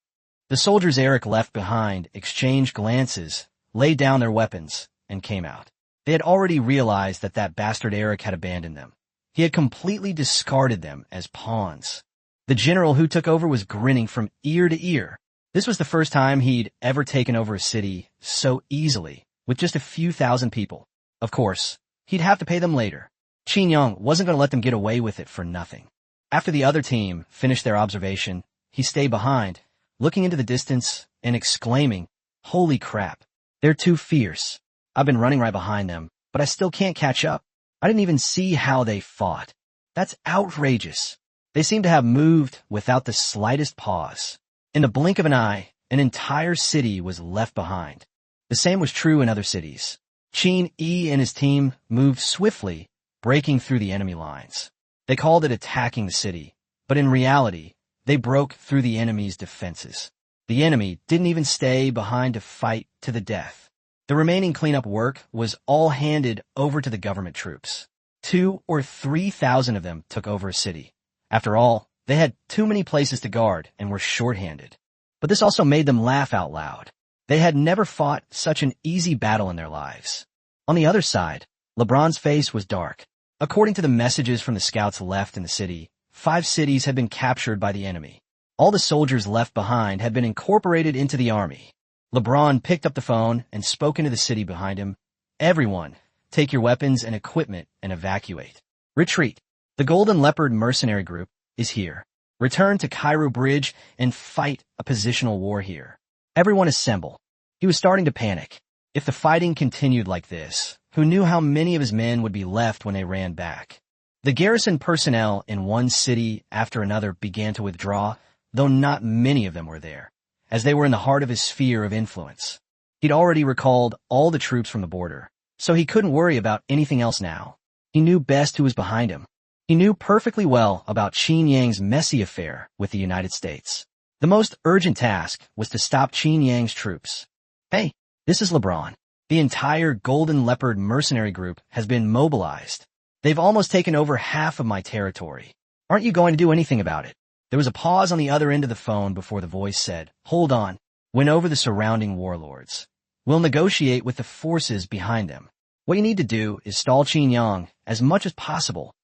The soldiers Eric left behind exchanged glances, laid down their weapons, and came out. They had already realized that bastard Eric had abandoned them. He had completely discarded them as pawns. The general who took over was grinning from ear to ear. This was the first time he'd ever taken over a city so easily, with just a few thousand people. Of course, he'd have to pay them later. Qin Yang wasn't going to let them get away with it for nothing. After the other team finished their observation, he stayed behind, looking into the distance and exclaiming, Holy crap, they're too fierce. I've been running right behind them, but I still can't catch up. I didn't even see how they fought. That's outrageous. They seem to have moved without the slightest pause. In the blink of an eye, an entire city was left behind. The same was true in other cities. Qin Yi and his team moved swiftly, breaking through the enemy lines. They called it attacking the city, but in reality, they broke through the enemy's defenses. The enemy didn't even stay behind to fight to the death. The remaining cleanup work was all handed over to the government troops. 2,000 or 3,000 of them took over a city. After all, they had too many places to guard and were short-handed. But this also made them laugh out loud. They had never fought such an easy battle in their lives. On the other side, LeBron's face was dark. According to the messages from the scouts left in the city, 5 cities had been captured by the enemy. All the soldiers left behind had been incorporated into the army. LeBron picked up the phone and spoke into the city behind him. Everyone, take your weapons and equipment and evacuate. Retreat. The Golden Leopard mercenary group is here. Return to Cairo Bridge and fight a positional war here. Everyone assemble. He was starting to panic. If the fighting continued like this, who knew how many of his men would be left when they ran back? The garrison personnel in one city after another began to withdraw, though not many of them were there, as they were in the heart of his sphere of influence. He'd already recalled all the troops from the border, so he couldn't worry about anything else now. He knew best who was behind him. He knew perfectly well about Qin Yang's messy affair with the United States. The most urgent task was to stop Qin Yang's troops. Hey, this is LeBron. The entire Golden Leopard mercenary group has been mobilized. They've almost taken over half of my territory. Aren't you going to do anything about it? There was a pause on the other end of the phone before the voice said, "Hold on. Win over the surrounding warlords. We'll negotiate with the forces behind them. What you need to do is stall Qin Yang as much as possible.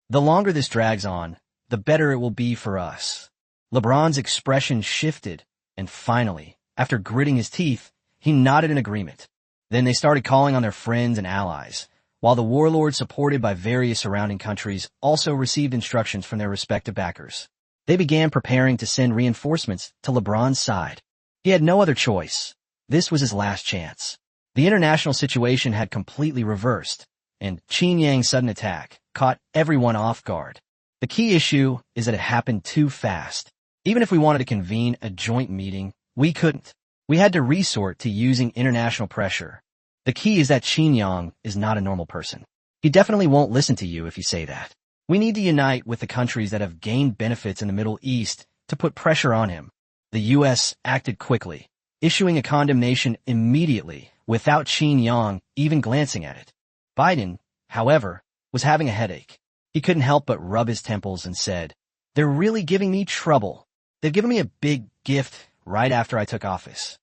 The longer this drags on, the better it will be for us." LeBron's expression shifted, and finally, after gritting his teeth, he nodded in agreement. Then they started calling on their friends and allies, while the warlords supported by various surrounding countries also received instructions from their respective backers. They began preparing to send reinforcements to LeBron's side. He had no other choice. This was his last chance. The international situation had completely reversed, and Qin Yang's sudden attack caught everyone off guard. The key issue is that it happened too fast. Even if we wanted to convene a joint meeting, we couldn't. We had to resort to using international pressure. The key is that Qin Yang is not a normal person. He definitely won't listen to you if you say that. We need to unite with the countries that have gained benefits in the Middle East to put pressure on him. The U.S. acted quickly, issuing a condemnation immediately without Qin Yang even glancing at it. Biden, however, was having a headache. He couldn't help but rub his temples and said, "They're really giving me trouble. They've given me a big gift right after I took office."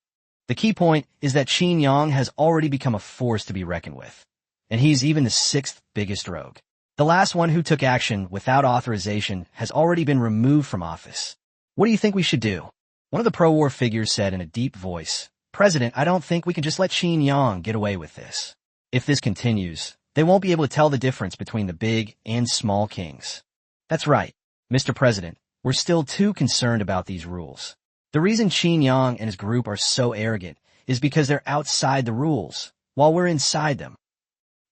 The key point is that Qin Yang has already become a force to be reckoned with, and he's even the 6th biggest rogue. The last one who took action without authorization has already been removed from office. What do you think we should do? One of the pro-war figures said in a deep voice, "President, I don't think we can just let Qin Yang get away with this. If this continues, they won't be able to tell the difference between the big and small kings." That's right, Mr. President, we're still too concerned about these rules. The reason Qin Yang and his group are so arrogant is because they're outside the rules, while we're inside them.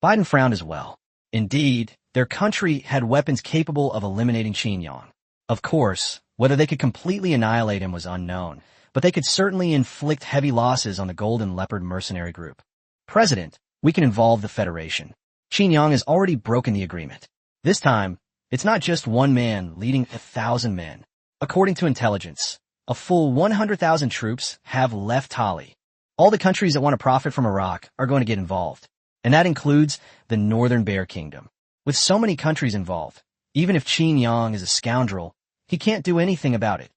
Biden frowned as well. Indeed, their country had weapons capable of eliminating Qin Yang. Of course, whether they could completely annihilate him was unknown, but they could certainly inflict heavy losses on the Golden Leopard mercenary group. President, we can involve the Federation. Qin Yang has already broken the agreement. This time, it's not just one man leading 1,000 men. According to intelligence, a full 100,000 troops have left Tali. All the countries that want to profit from Iraq are going to get involved, and that includes the Northern Bear Kingdom. With so many countries involved, even if Qin Yang is a scoundrel, he can't do anything about it.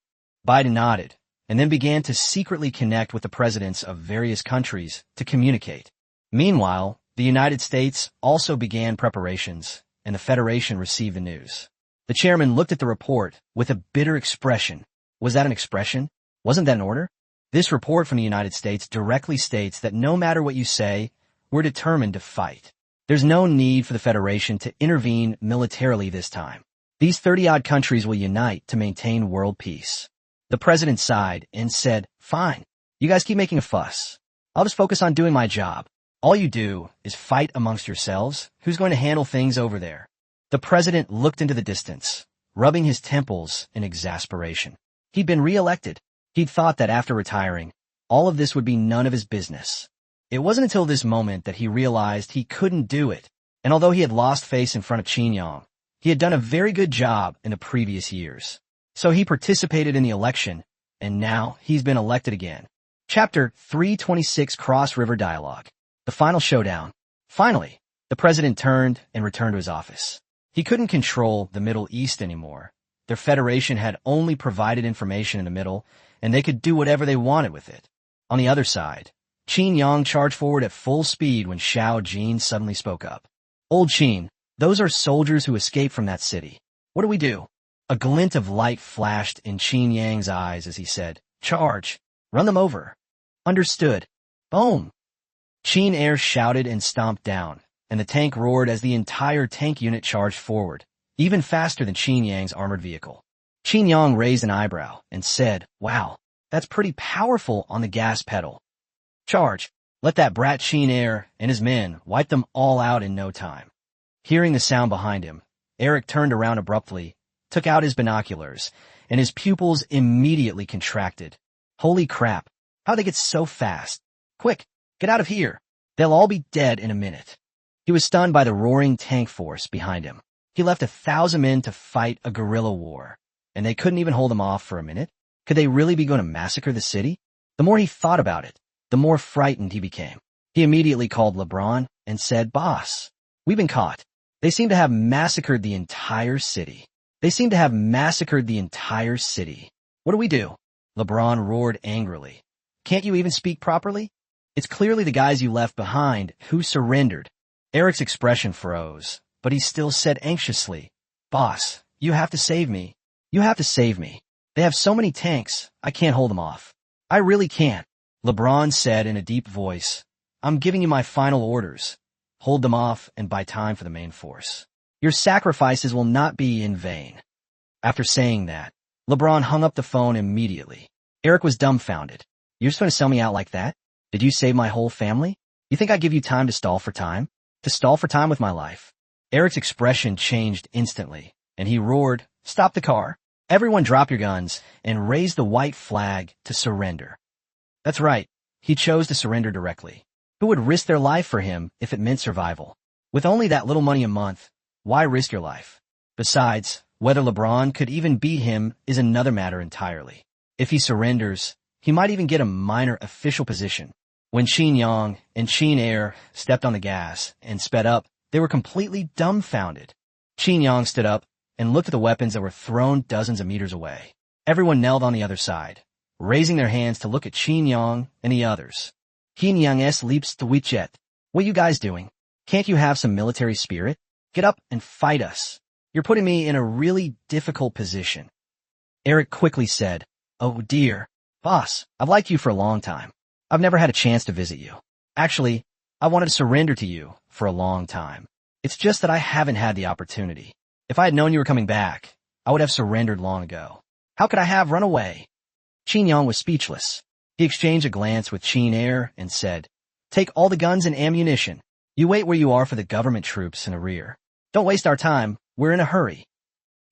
Biden nodded, and then began to secretly connect with the presidents of various countries to communicate. Meanwhile, the United States also began preparations, and the Federation received the news. The chairman looked at the report with a bitter expression. Was that an expression? Wasn't that an order? This report from the United States directly states that no matter what you say, we're determined to fight. There's no need for the Federation to intervene militarily this time. These 30-odd countries will unite to maintain world peace. The president sighed and said, "Fine. You guys keep making a fuss. I'll just focus on doing my job. All you do is fight amongst yourselves. Who's going to handle things over there?" The president looked into the distance, rubbing his temples in exasperation. He'd been re-elected. He'd thought that after retiring, all of this would be none of his business. It wasn't until this moment that he realized he couldn't do it, and although he had lost face in front of Qin Yang, he had done a very good job in the previous years. So he participated in the election, and now he's been elected again. Chapter 326 Cross River Dialogue. The final showdown. Finally, the president turned and returned to his office. He couldn't control the Middle East anymore. Their federation had only provided information in the middle, and they could do whatever they wanted with it. On the other side, Qin Yang charged forward at full speed when Xiao Jin suddenly spoke up. Old Qin, those are soldiers who escaped from that city. What do we do? A glint of light flashed in Qin Yang's eyes as he said, Charge! Run them over. Understood. Boom! Qin Air shouted and stomped down, and the tank roared as the entire tank unit charged forward, even faster than Qin Yang's armored vehicle. Qin Yang raised an eyebrow and said, Wow, that's pretty powerful on the gas pedal. Charge! Let that brat Qin Air and his men wipe them all out in no time. Hearing the sound behind him, Eric turned around abruptly, took out his binoculars, and his pupils immediately contracted. Holy crap, how'd they get so fast? Quick, get out of here. They'll all be dead in a minute. He was stunned by the roaring tank force behind him. He left 1,000 men to fight a guerrilla war, and they couldn't even hold him off for a minute. Could they really be going to massacre the city? The more he thought about it, the more frightened he became. He immediately called LeBron and said, Boss, we've been caught. They seem to have massacred the entire city. What do we do? LeBron roared angrily. Can't you even speak properly? It's clearly the guys you left behind who surrendered. Eric's expression froze, but he still said anxiously, Boss, you have to save me. You have to save me. They have so many tanks, I can't hold them off. I really can't. LeBron said in a deep voice, I'm giving you my final orders. Hold them off and buy time for the main force. Your sacrifices will not be in vain. After saying that, LeBron hung up the phone immediately. Eric was dumbfounded. You're just going to sell me out like that? Did you save my whole family? You think I give you time to stall for time? To stall for time with my life? Eric's expression changed instantly, and he roared, Stop the car. Everyone drop your guns and raise the white flag to surrender. That's right. He chose to surrender directly. Who would risk their life for him if it meant survival? With only that little money a month, why risk your life? Besides, whether LeBron could even beat him is another matter entirely. If he surrenders, he might even get a minor official position. When Qin Yang and Qin Air stepped on the gas and sped up, they were completely dumbfounded. Qin Yang stood up and looked at the weapons that were thrown dozens of meters away. Everyone knelt on the other side, raising their hands to look at Qin Yang and the others. Qin Yang s leaps to wichet. What you guys doing? Can't you have some military spirit? Get up and fight us. You're putting me in a really difficult position. Eric quickly said, Oh dear. Boss, I've liked you for a long time. I've never had a chance to visit you. Actually, I wanted to surrender to you for a long time. It's just that I haven't had the opportunity. If I had known you were coming back, I would have surrendered long ago. How could I have run away? Qin Yang was speechless. He exchanged a glance with Qin Air and said, Take all the guns and ammunition. You wait where you are for the government troops in the rear. Don't waste our time. We're in a hurry.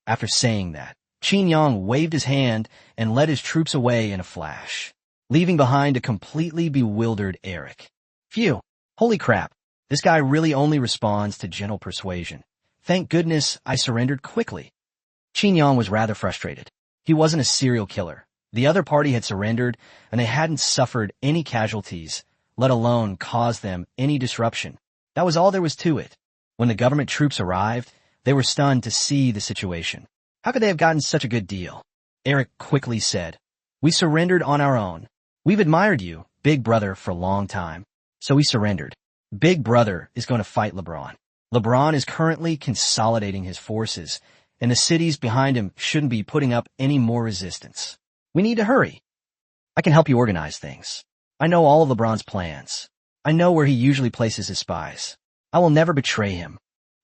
After saying that, Qin Yang waved his hand and led his troops away in a flash, leaving behind a completely bewildered Eric. Phew, holy crap, this guy really only responds to gentle persuasion. Thank goodness I surrendered quickly. Qin Yang was rather frustrated. He wasn't a serial killer. The other party had surrendered, and they hadn't suffered any casualties, let alone caused them any disruption. That was all there was to it. When the government troops arrived, they were stunned to see the situation. How could they have gotten such a good deal? Eric quickly said, We surrendered on our own. We've admired you, Big Brother, for a long time. So we surrendered. Big Brother is going to fight LeBron. LeBron is currently consolidating his forces, and the cities behind him shouldn't be putting up any more resistance. We need to hurry. I can help you organize things. I know all of LeBron's plans. I know where he usually places his spies. I will never betray him.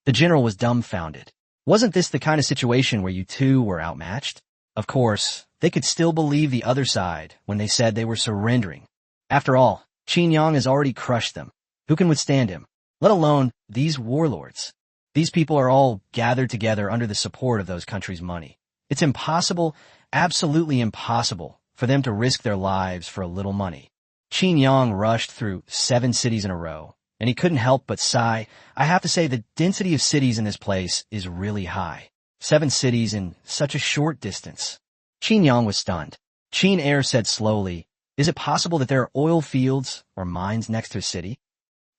The general was dumbfounded. Wasn't this the kind of situation where you two were outmatched? Of course, they could still believe the other side when they said they were surrendering. After all, Qin Yang has already crushed them. Who can withstand him? Let alone these warlords. These people are all gathered together under the support of those countries' money. It's impossible, absolutely impossible, for them to risk their lives for a little money. Qin Yang rushed through 7 cities in a row, and he couldn't help but sigh. I have to say the density of cities in this place is really high. 7 cities in such a short distance. Qin Yang was stunned. Qin Air said slowly, Is it possible that there are oil fields or mines next to a city?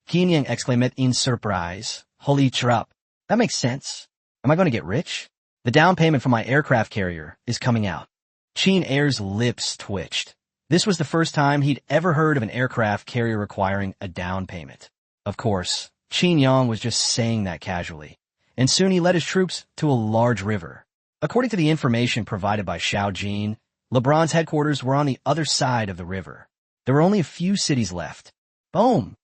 Qin Yang exclaimed in surprise, Holy crap. That makes sense. Am I going to get rich? The down payment for my aircraft carrier is coming out. Qin Air's lips twitched. This was the first time he'd ever heard of an aircraft carrier requiring a down payment. Of course, Qin Yang was just saying that casually, and soon he led his troops to a large river. According to the information provided by Xiao Jin, LeBron's headquarters were on the other side of the river. There were only a few cities left. Boom!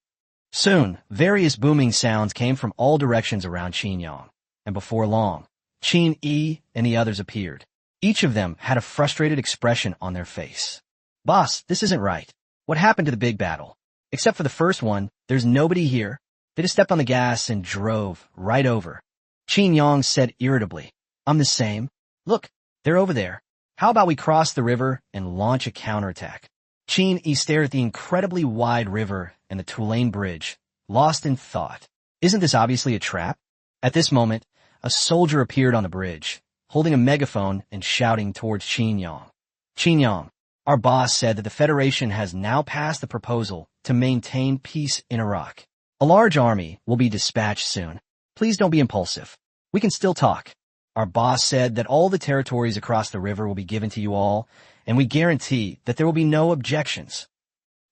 Soon, various booming sounds came from all directions around Qin Yang, and before long, Qin Yi and the others appeared. Each of them had a frustrated expression on their face. Boss, this isn't right. What happened to the big battle? Except for the first one, there's nobody here. They just stepped on the gas and drove right over. Qin Yang said irritably, I'm the same. Look, they're over there. How about we cross the river and launch a counterattack? Qin Yi stared at the incredibly wide river and the Tulane Bridge, lost in thought. Isn't this obviously a trap? At this moment, a soldier appeared on the bridge, holding a megaphone and shouting towards Qin Yang. Qin Yang, our boss said that the Federation has now passed the proposal to maintain peace in Iraq. A large army will be dispatched soon. Please don't be impulsive. We can still talk. Our boss said that all the territories across the river will be given to you all, and we guarantee that there will be no objections.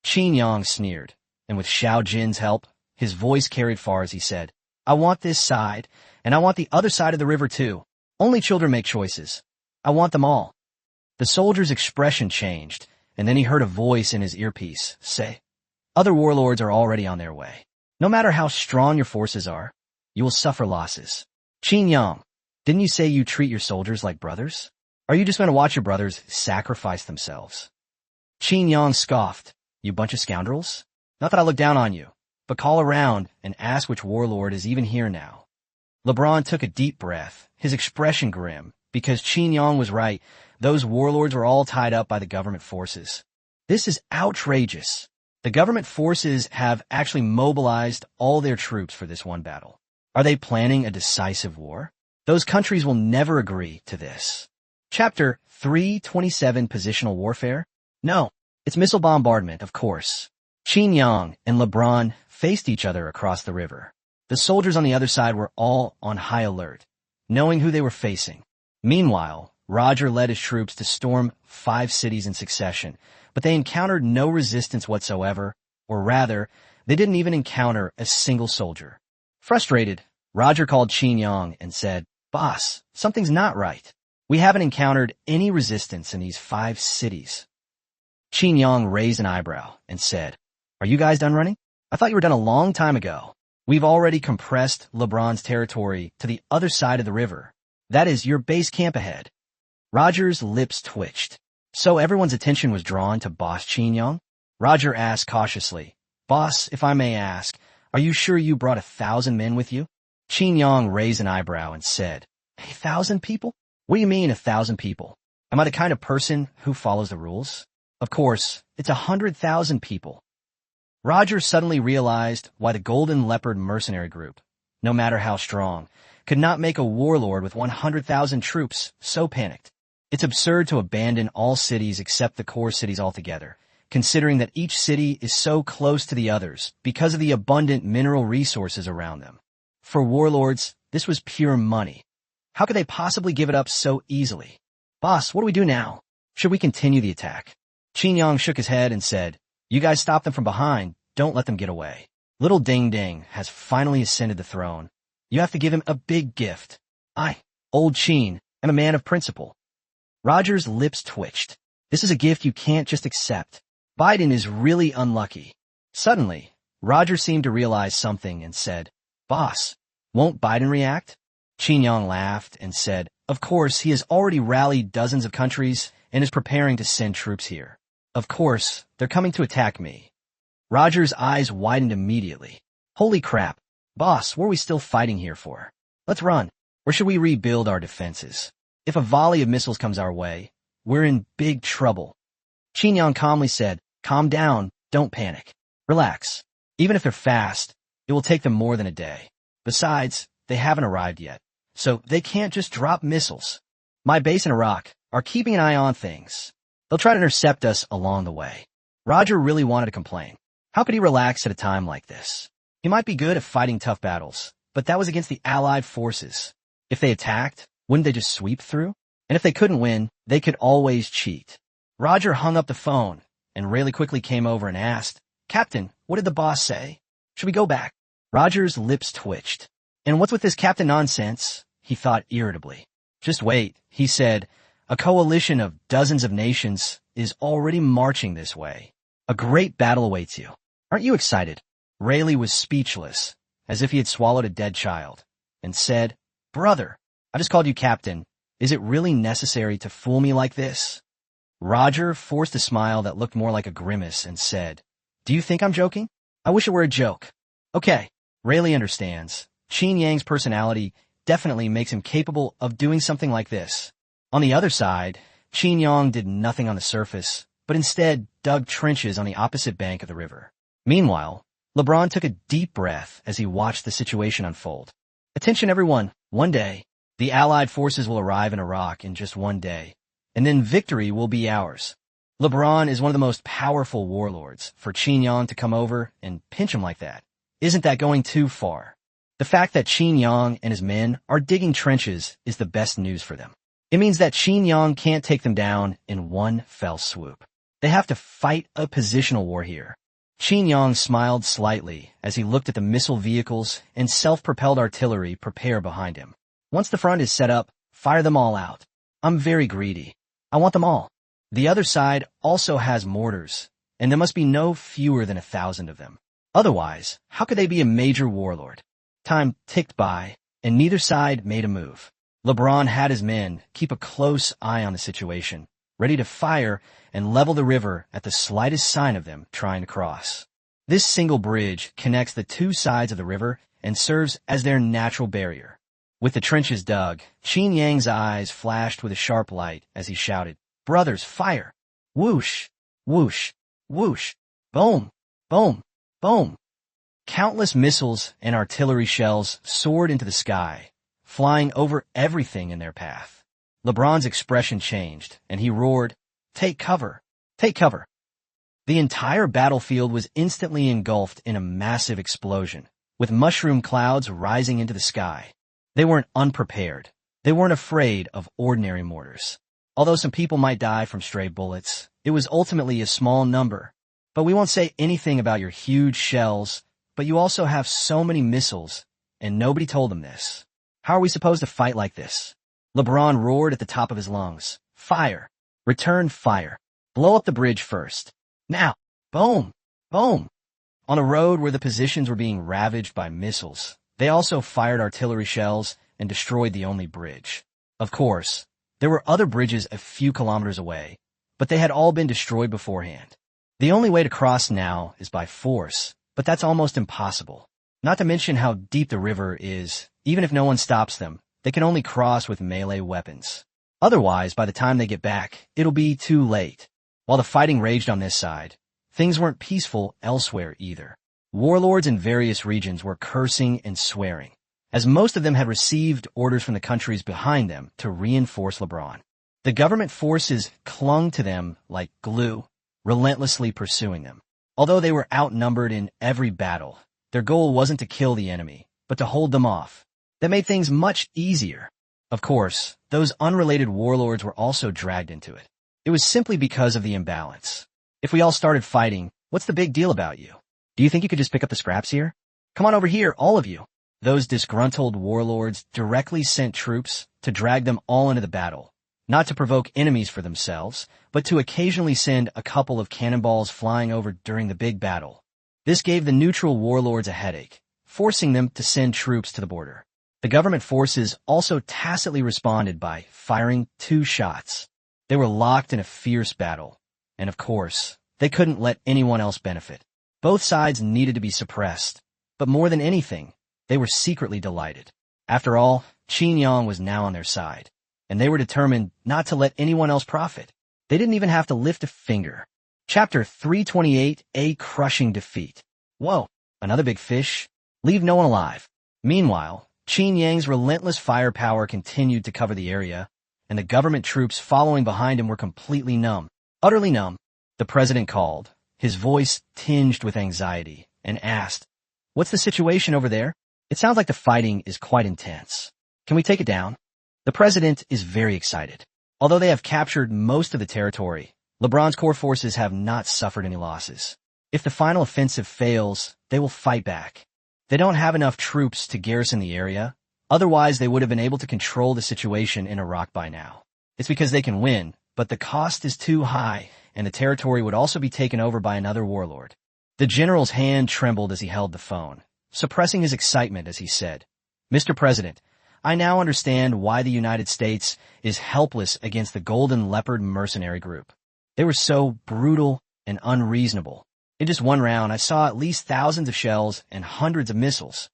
Qin Yang sneered, and with Xiao Jin's help, his voice carried far as he said, I want this side, and I want the other side of the river too. Only children make choices. I want them all. The soldier's expression changed, and then he heard a voice in his earpiece say, Other warlords are already on their way. No matter how strong your forces are, you will suffer losses. Qin Yang, didn't you say you treat your soldiers like brothers? Are you just going to watch your brothers sacrifice themselves? Qin Yang scoffed, You bunch of scoundrels? Not that I look down on you, but call around and ask which warlord is even here now. LeBron took a deep breath, his expression grim, because Qin Yang was right. Those warlords were all tied up by the government forces. This is outrageous. The government forces have actually mobilized all their troops for this one battle. Are they planning a decisive war? Those countries will never agree to this. Chapter 327 Positional Warfare? No, it's missile bombardment, of course. Qin Yang and LeBron faced each other across the river. The soldiers on the other side were all on high alert, knowing who they were facing. Meanwhile, Roger led his troops to storm 5 cities in succession, but they encountered no resistance whatsoever, or rather, they didn't even encounter a single soldier. Frustrated, Roger called Qin Yang and said, Boss, something's not right. We haven't encountered any resistance in these 5 cities. Qin Yang raised an eyebrow and said, Are you guys done running? I thought you were done a long time ago. We've already compressed LeBron's territory to the other side of the river. That is your base camp ahead. Roger's lips twitched. So everyone's attention was drawn to Boss Qin Yang? Roger asked cautiously, Boss, if I may ask, are you sure you brought 1,000 men with you? Qin Yang raised an eyebrow and said, 1,000 people? What do you mean 1,000 people? Am I the kind of person who follows the rules? Of course, it's 100,000 people. Roger suddenly realized why the Golden Leopard mercenary group, no matter how strong, could not make a warlord with 100,000 troops so panicked. It's absurd to abandon all cities except the core cities altogether, considering that each city is so close to the others because of the abundant mineral resources around them. For warlords, this was pure money. How could they possibly give it up so easily? Boss, what do we do now? Should we continue the attack? Qin Yang shook his head and said, You guys stop them from behind. Don't let them get away. Little Ding Ding has finally ascended the throne. You have to give him a big gift. I, old Qin, am a man of principle. Roger's lips twitched. This is a gift you can't just accept. Biden is really unlucky. Suddenly, Roger seemed to realize something and said, Boss, won't Biden react? Qin Yang laughed and said, Of course, he has already rallied dozens of countries and is preparing to send troops here. Of course, they're coming to attack me. Roger's eyes widened immediately. Holy crap. Boss, what are we still fighting here for? Let's run. Or should we rebuild our defenses? If a volley of missiles comes our way, we're in big trouble. Qin Yang calmly said, Calm down, don't panic. Relax. Even if they're fast, it will take them more than a day. Besides, they haven't arrived yet, so they can't just drop missiles. My base in Iraq are keeping an eye on things. They'll try to intercept us along the way. Roger really wanted to complain. How could he relax at a time like this? He might be good at fighting tough battles, but that was against the Allied forces. If they attacked, wouldn't they just sweep through? And if they couldn't win, they could always cheat. Roger hung up the phone, and Rayleigh quickly came over and asked, "Captain, what did the boss say? Should we go back?" Roger's lips twitched. "And what's with this captain nonsense?" he thought irritably. "Just wait," he said. "A coalition of dozens of nations is already marching this way. A great battle awaits you. Aren't you excited?" Rayleigh was speechless, as if he had swallowed a dead child, and said, "Brother, I just called you captain. Is it really necessary to fool me like this?" Roger forced a smile that looked more like a grimace and said, "Do you think I'm joking? I wish it were a joke." "Okay, Rayleigh understands. Qin Yang's personality definitely makes him capable of doing something like this." On the other side, Qin Yang did nothing on the surface, but instead dug trenches on the opposite bank of the river. Meanwhile, LeBron took a deep breath as he watched the situation unfold. "Attention everyone, one day, the Allied forces will arrive in Iraq in just one day, and then victory will be ours. LeBron is one of the most powerful warlords. For Qin Yang to come over and pinch him like that, isn't that going too far? The fact that Qin Yang and his men are digging trenches is the best news for them. It means that Qin Yang can't take them down in one fell swoop. They have to fight a positional war here." Qin Yang smiled slightly as he looked at the missile vehicles and self-propelled artillery prepare behind him. "Once the front is set up, fire them all out. I'm very greedy. I want them all." The other side also has mortars, and there must be no fewer than 1,000 of them. Otherwise, how could they be a major warlord? Time ticked by, and neither side made a move. LeBron had his men keep a close eye on the situation, ready to fire and level the river at the slightest sign of them trying to cross. This single bridge connects the two sides of the river and serves as their natural barrier. With the trenches dug, Qin Yang's eyes flashed with a sharp light as he shouted, "Brothers, fire!" Whoosh, whoosh, whoosh, boom, boom, boom. Countless missiles and artillery shells soared into the sky, flying over everything in their path. LeBron's expression changed, and he roared, "Take cover! Take cover!" The entire battlefield was instantly engulfed in a massive explosion, with mushroom clouds rising into the sky. They weren't unprepared. They weren't afraid of ordinary mortars. Although some people might die from stray bullets, it was ultimately a small number. But we won't say anything about your huge shells, but you also have so many missiles, and nobody told them this. How are we supposed to fight like this? LeBron roared at the top of his lungs. "Fire! Return fire! Blow up the bridge first! Now! Boom! Boom!" On a road where the positions were being ravaged by missiles, they also fired artillery shells and destroyed the only bridge. Of course, there were other bridges a few kilometers away, but they had all been destroyed beforehand. The only way to cross now is by force, but that's almost impossible. Not to mention how deep the river is. Even if no one stops them, they can only cross with melee weapons. Otherwise, by the time they get back, it'll be too late. While the fighting raged on this side, things weren't peaceful elsewhere either. Warlords in various regions were cursing and swearing, as most of them had received orders from the countries behind them to reinforce LeBron. The government forces clung to them like glue, relentlessly pursuing them. Although they were outnumbered in every battle, their goal wasn't to kill the enemy, but to hold them off. That made things much easier. Of course, those unrelated warlords were also dragged into it. It was simply because of the imbalance. If we all started fighting, what's the big deal about you? Do you think you could just pick up the scraps here? Come on over here, all of you. Those disgruntled warlords directly sent troops to drag them all into the battle, not to provoke enemies for themselves, but to occasionally send a couple of cannonballs flying over during the big battle. This gave the neutral warlords a headache, forcing them to send troops to the border. The government forces also tacitly responded by firing 2 shots. They were locked in a fierce battle, and of course, they couldn't let anyone else benefit. Both sides needed to be suppressed, but more than anything, they were secretly delighted. After all, Qin Yang was now on their side, and they were determined not to let anyone else profit. They didn't even have to lift a finger. Chapter 328, A Crushing Defeat. Whoa, another big fish? Leave no one alive. Meanwhile, Qin Yang's relentless firepower continued to cover the area, and the government troops following behind him were completely numb. Utterly numb. The president called, his voice tinged with anxiety, and asked, "What's the situation over there? It sounds like the fighting is quite intense. Can we take it down?" The president is very excited. Although they have captured most of the territory, LeBron's core forces have not suffered any losses. If the final offensive fails, they will fight back. They don't have enough troops to garrison the area. Otherwise, they would have been able to control the situation in Iraq by now. It's because they can win, but the cost is too high, and the territory would also be taken over by another warlord. The general's hand trembled as he held the phone, suppressing his excitement as he said, "Mr. President, I now understand why the United States is helpless against the Golden Leopard mercenary group. They were so brutal and unreasonable. In just one round, I saw at least thousands of shells and hundreds of missiles.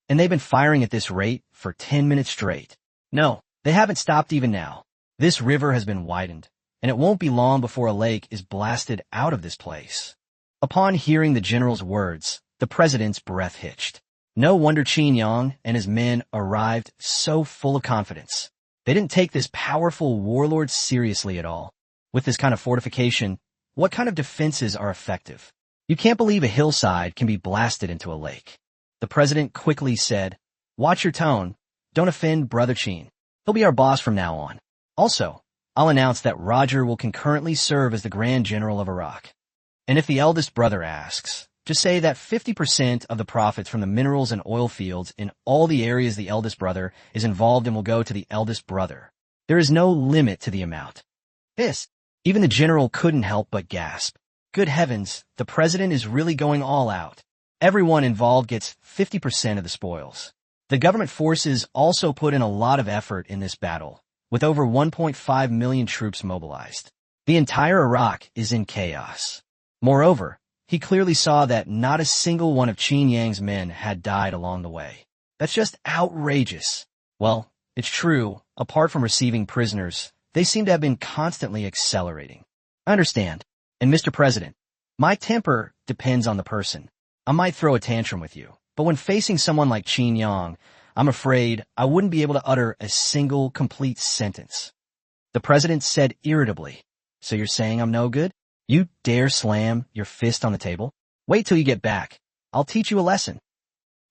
And they've been firing at this rate for 10 minutes straight. No, they haven't stopped even now. This river has been widened, and it won't be long before a lake is blasted out of this place." Upon hearing the general's words, the president's breath hitched. No wonder Qin Yang and his men arrived so full of confidence. They didn't take this powerful warlord seriously at all. With this kind of fortification, what kind of defenses are effective? You can't believe a hillside can be blasted into a lake. The president quickly said, "Watch your tone. Don't offend Brother Qin. He'll be our boss from now on. Also, I'll announce that Roger will concurrently serve as the Grand General of Iraq. And if the eldest brother asks, just say that 50% of the profits from the minerals and oil fields in all the areas the eldest brother is involved in will go to the eldest brother. There is no limit to the amount." Even the general couldn't help but gasp. Good heavens, the president is really going all out. Everyone involved gets 50% of the spoils. The government forces also put in a lot of effort in this battle, with over 1.5 million troops mobilized. The entire Iraq is in chaos. Moreover, he clearly saw that not a single one of Qin Yang's men had died along the way. That's just outrageous. Well, it's true, apart from receiving prisoners, they seem to have been constantly accelerating. I understand. And Mr. President, my temper depends on the person. I might throw a tantrum with you, but when facing someone like Qin Yang, I'm afraid I wouldn't be able to utter a single complete sentence. The president said irritably, "So you're saying I'm no good? You dare slam your fist on the table? Wait till you get back. I'll teach you a lesson."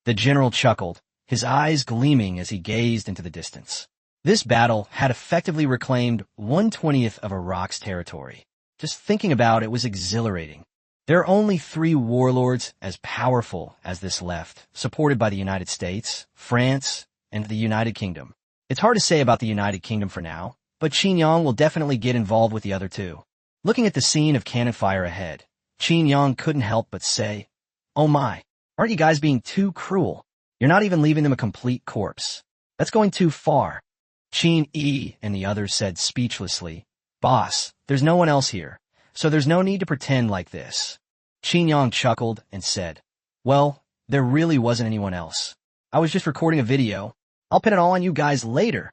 The general chuckled, his eyes gleaming as he gazed into the distance. This battle had effectively reclaimed 1/20th of Iraq's territory. Just thinking about it was exhilarating. There are only 3 warlords as powerful as this left, supported by the United States, France, and the United Kingdom. It's hard to say about the United Kingdom for now, but Qin Yang will definitely get involved with the other 2. Looking at the scene of cannon fire ahead, Qin Yang couldn't help but say, "Oh my, aren't you guys being too cruel? You're not even leaving them a complete corpse. That's going too far." Qin Yi and the others said speechlessly, "Boss, there's no one else here, so there's no need to pretend like this." Qin Yang chuckled and said, "Well, there really wasn't anyone else. I was just recording a video. I'll pin it all on you guys later."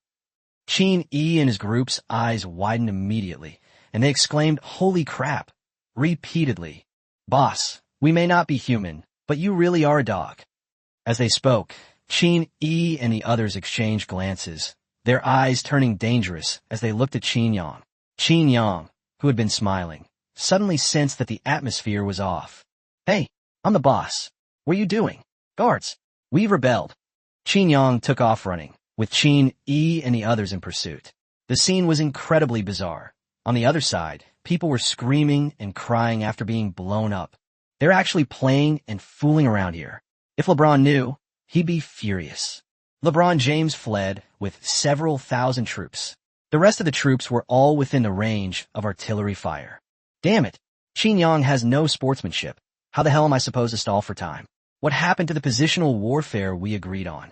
Qin Yi and his group's eyes widened immediately, and they exclaimed, "Holy crap," repeatedly. "Boss, we may not be human, but you really are a dog." As they spoke, Qin Yi and the others exchanged glances, their eyes turning dangerous as they looked at Qin Yang. Qin Yang, who had been smiling, suddenly sensed that the atmosphere was off. "Hey, I'm the boss. What are you doing? Guards, we've rebelled." Qin Yang took off running, with Qin Yi and the others in pursuit. The scene was incredibly bizarre. On the other side, people were screaming and crying after being blown up. They're actually playing and fooling around here. If LeBron knew, he'd be furious. LeBron James fled with several thousand troops. The rest of the troops were all within the range of artillery fire. Damn it, Qin Yang has no sportsmanship. How the hell am I supposed to stall for time? What happened to the positional warfare we agreed on?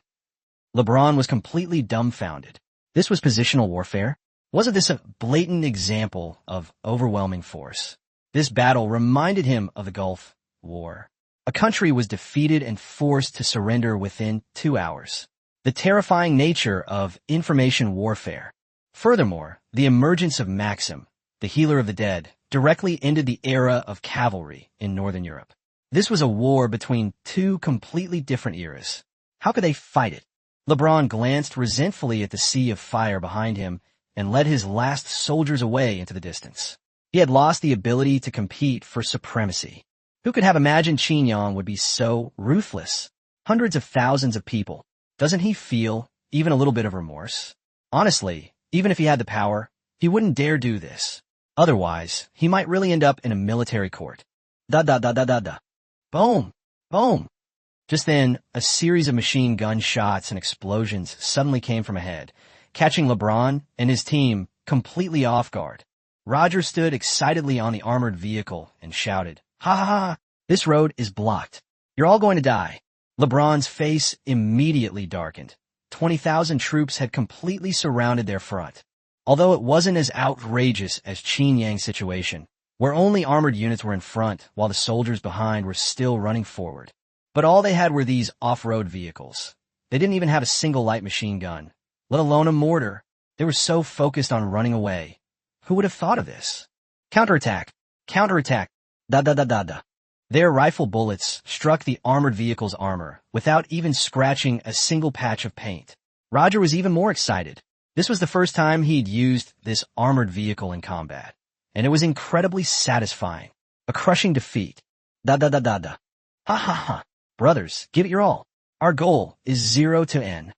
LeBron was completely dumbfounded. This was positional warfare? Wasn't this a blatant example of overwhelming force? This battle reminded him of the Gulf War. A country was defeated and forced to surrender within 2 hours. The terrifying nature of information warfare. Furthermore, the emergence of Maxim, the healer of the dead, directly ended the era of cavalry in Northern Europe. This was a war between 2 completely different eras. How could they fight it? LeBron glanced resentfully at the sea of fire behind him and led his last soldiers away into the distance. He had lost the ability to compete for supremacy. Who could have imagined Qin Yang would be so ruthless? Hundreds of thousands of people. Doesn't he feel even a little bit of remorse? Honestly, even if he had the power, he wouldn't dare do this. Otherwise, he might really end up in a military court. Da da da da da da. Boom! Boom! Just then, a series of machine gun shots and explosions suddenly came from ahead, catching LeBron and his team completely off guard. Roger stood excitedly on the armored vehicle and shouted, "Ha ha ha! This road is blocked. You're all going to die." LeBron's face immediately darkened. 20,000 troops had completely surrounded their front. Although it wasn't as outrageous as Qin Yang's situation, where only armored units were in front while the soldiers behind were still running forward. But all they had were these off-road vehicles. They didn't even have a single light machine gun, let alone a mortar. They were so focused on running away. Who would have thought of this? Counterattack! Counterattack! Da da da da da. Their rifle bullets struck the armored vehicle's armor without even scratching a single patch of paint. Roger was even more excited. This was the first time he'd used this armored vehicle in combat, and it was incredibly satisfying. A crushing defeat. Da da da da da. Ha ha ha. Brothers, give it your all. Our goal is 0 to N.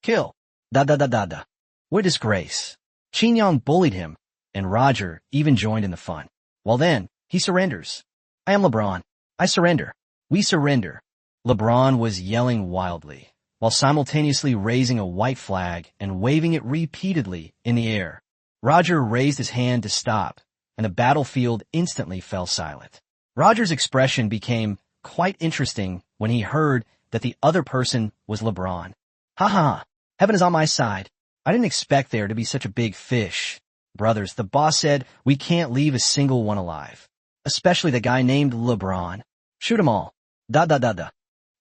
Kill. Da da da da da. What a disgrace. Qin Yang bullied him, and Roger even joined in the fun. Well then, he surrenders. "I am LeBron. I surrender. We surrender." LeBron was yelling wildly, while simultaneously raising a white flag and waving it repeatedly in the air. Roger raised his hand to stop, and the battlefield instantly fell silent. Roger's expression became quite interesting when he heard that the other person was LeBron. "Ha ha, heaven is on my side. I didn't expect there to be such a big fish. Brothers, the boss said we can't leave a single one alive. Especially the guy named LeBron. Shoot 'em all. Da da da da."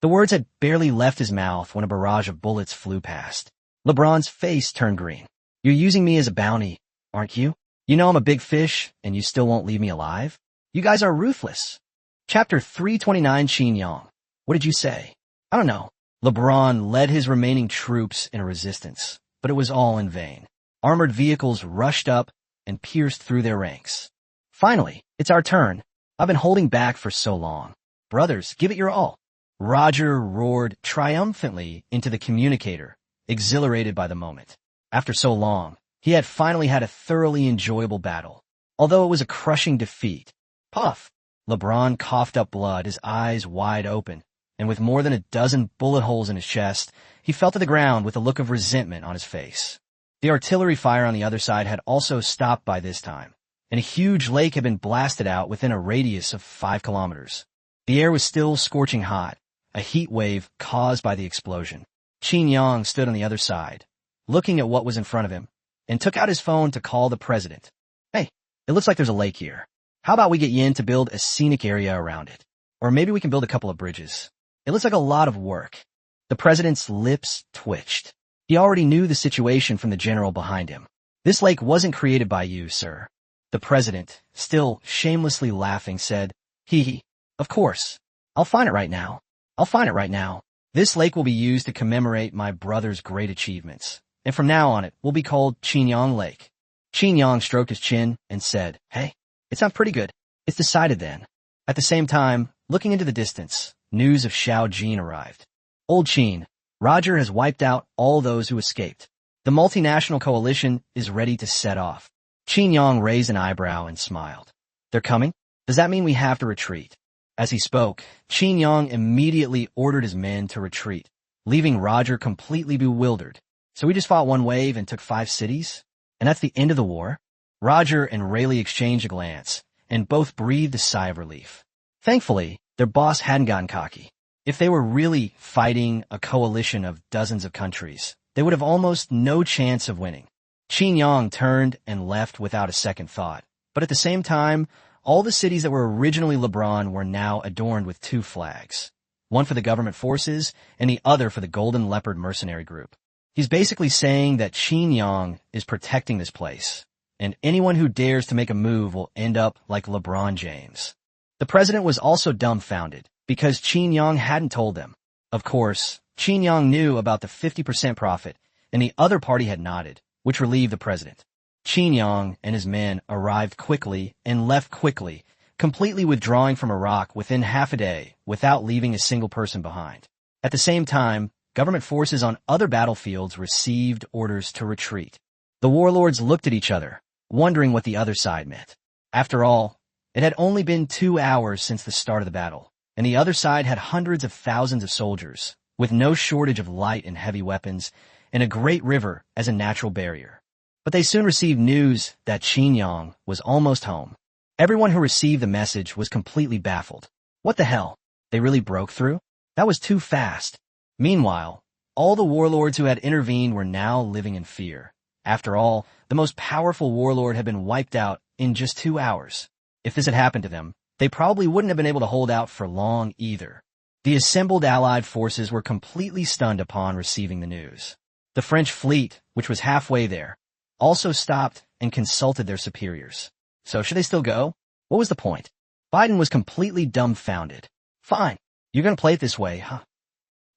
The words had barely left his mouth when a barrage of bullets flew past. LeBron's face turned green. "You're using me as a bounty, aren't you? You know I'm a big fish, and you still won't leave me alive? You guys are ruthless." Chapter 329 Qin Yang. What did you say? I don't know. LeBron led his remaining troops in a resistance, but it was all in vain. Armored vehicles rushed up and pierced through their ranks. "Finally, it's our turn. I've been holding back for so long. Brothers, give it your all." Roger roared triumphantly into the communicator, exhilarated by the moment. After so long, he had finally had a thoroughly enjoyable battle, although it was a crushing defeat. Puff! LeBron coughed up blood, his eyes wide open, and with more than a dozen bullet holes in his chest, he fell to the ground with a look of resentment on his face. The artillery fire on the other side had also stopped by this time, and a huge lake had been blasted out within a radius of 5 kilometers. The air was still scorching hot, a heat wave caused by the explosion. Qin Yang stood on the other side, looking at what was in front of him, and took out his phone to call the president. "Hey, it looks like there's a lake here. How about we get Yin to build a scenic area around it? Or maybe we can build a couple of bridges. It looks like a lot of work." The president's lips twitched. He already knew the situation from the general behind him. "This lake wasn't created by you, sir." The president, still shamelessly laughing, said, Hee hee. Of course. I'll find it right now. I'll find it right now. This lake will be used to commemorate my brother's great achievements, and from now on it will be called Qin Yang Lake." Qin Yang stroked his chin and said, "Hey, it sounds pretty good. It's decided then." At the same time, looking into the distance, news of Xiao Jin arrived. "Old Qin, Roger has wiped out all those who escaped. The multinational coalition is ready to set off." Qin Yang raised an eyebrow and smiled. "They're coming? Does that mean we have to retreat?" As he spoke, Qin Yang immediately ordered his men to retreat, leaving Roger completely bewildered. "So we just fought one wave and took 5 cities? And that's the end of the war?" Roger and Rayleigh exchanged a glance, and both breathed a sigh of relief. Thankfully, their boss hadn't gotten cocky. If they were really fighting a coalition of dozens of countries, they would have almost no chance of winning. Qin Yang turned and left without a second thought, but at the same time, all the cities that were originally LeBron were now adorned with 2 flags, one for the government forces and the other for the Golden Leopard mercenary group. He's basically saying that Qin Yang is protecting this place, and anyone who dares to make a move will end up like LeBron James. The president was also dumbfounded, because Qin Yang hadn't told them. Of course, Qin Yang knew about the 50% profit, and the other party had nodded, which relieved the president. Qin Yang and his men arrived quickly and left quickly, completely withdrawing from Iraq within half a day without leaving a single person behind. At the same time, government forces on other battlefields received orders to retreat. The warlords looked at each other, wondering what the other side meant. After all, it had only been 2 hours since the start of the battle, and the other side had hundreds of thousands of soldiers, with no shortage of light and heavy weapons, and a great river as a natural barrier. But they soon received news that Xinjiang was almost home. Everyone who received the message was completely baffled. What the hell? They really broke through? That was too fast. Meanwhile, all the warlords who had intervened were now living in fear. After all, the most powerful warlord had been wiped out in just 2 hours. If this had happened to them, they probably wouldn't have been able to hold out for long either. The assembled Allied forces were completely stunned upon receiving the news. The French fleet, which was halfway there, also stopped and consulted their superiors. So should they still go? What was the point? Biden was completely dumbfounded. Fine, you're going to play it this way, huh?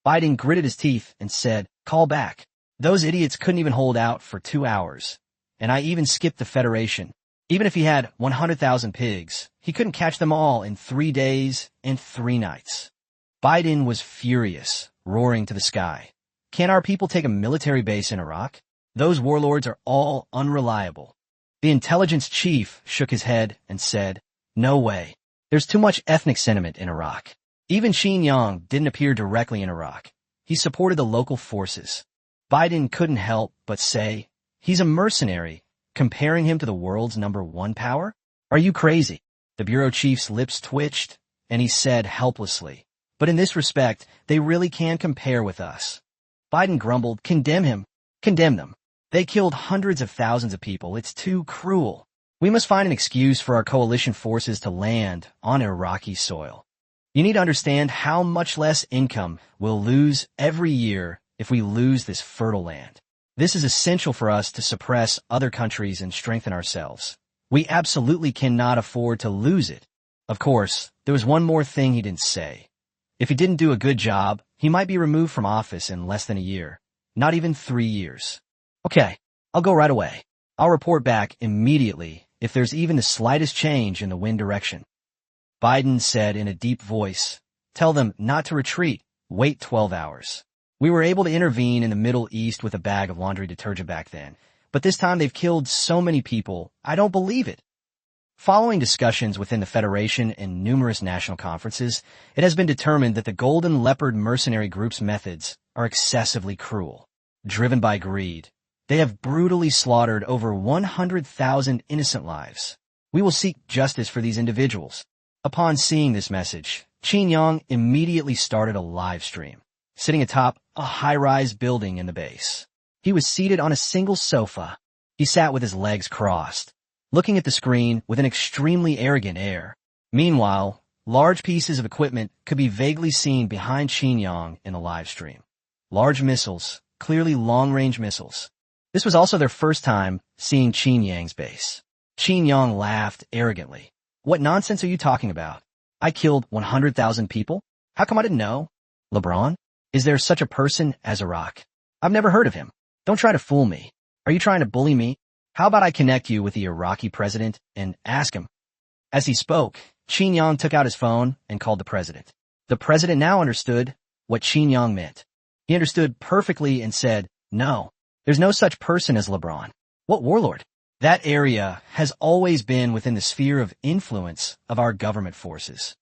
Biden gritted his teeth and said, call back. Those idiots couldn't even hold out for 2 hours. And I even skipped the Federation. Even if he had 100,000 pigs, he couldn't catch them all in 3 days and 3 nights. Biden was furious, roaring to the sky. Can our people take a military base in Iraq? Those warlords are all unreliable. The intelligence chief shook his head and said, no way. There's too much ethnic sentiment in Iraq. Even Xinjiang didn't appear directly in Iraq. He supported the local forces. Biden couldn't help but say, he's a mercenary, comparing him to the world's #1 power? Are you crazy? The bureau chief's lips twitched, and he said helplessly, but in this respect, they really can compare with us. Biden grumbled, condemn him. Condemn them. They killed hundreds of thousands of people. It's too cruel. We must find an excuse for our coalition forces to land on Iraqi soil. You need to understand how much less income we'll lose every year if we lose this fertile land. This is essential for us to suppress other countries and strengthen ourselves. We absolutely cannot afford to lose it. Of course, there was one more thing he didn't say. If he didn't do a good job, he might be removed from office in less than a year, not even 3 years. Okay, I'll go right away. I'll report back immediately if there's even the slightest change in the wind direction. Biden said in a deep voice, tell them not to retreat, wait 12 hours. We were able to intervene in the Middle East with a bag of laundry detergent back then, but this time they've killed so many people, I don't believe it. Following discussions within the Federation and numerous national conferences, it has been determined that the Golden Leopard mercenary group's methods are excessively cruel. Driven by greed, they have brutally slaughtered over 100,000 innocent lives. We will seek justice for these individuals. Upon seeing this message, Xinjiang immediately started a live stream, sitting atop a high-rise building in the base. He was seated on a single sofa. He sat with his legs crossed, looking at the screen with an extremely arrogant air. Meanwhile, large pieces of equipment could be vaguely seen behind Xinjiang in the live stream. Large missiles, clearly long-range missiles. This was also their first time seeing Xinjiang's base. Xinjiang laughed arrogantly. What nonsense are you talking about? I killed 100,000 people? How come I didn't know? LeBron? Is there such a person as Iraq? I've never heard of him. Don't try to fool me. Are you trying to bully me? How about I connect you with the Iraqi president and ask him? As he spoke, Xinjiang took out his phone and called the president. The president now understood what Xinjiang meant. He understood perfectly and said, no, there's no such person as LeBron. What warlord? That area has always been within the sphere of influence of our government forces.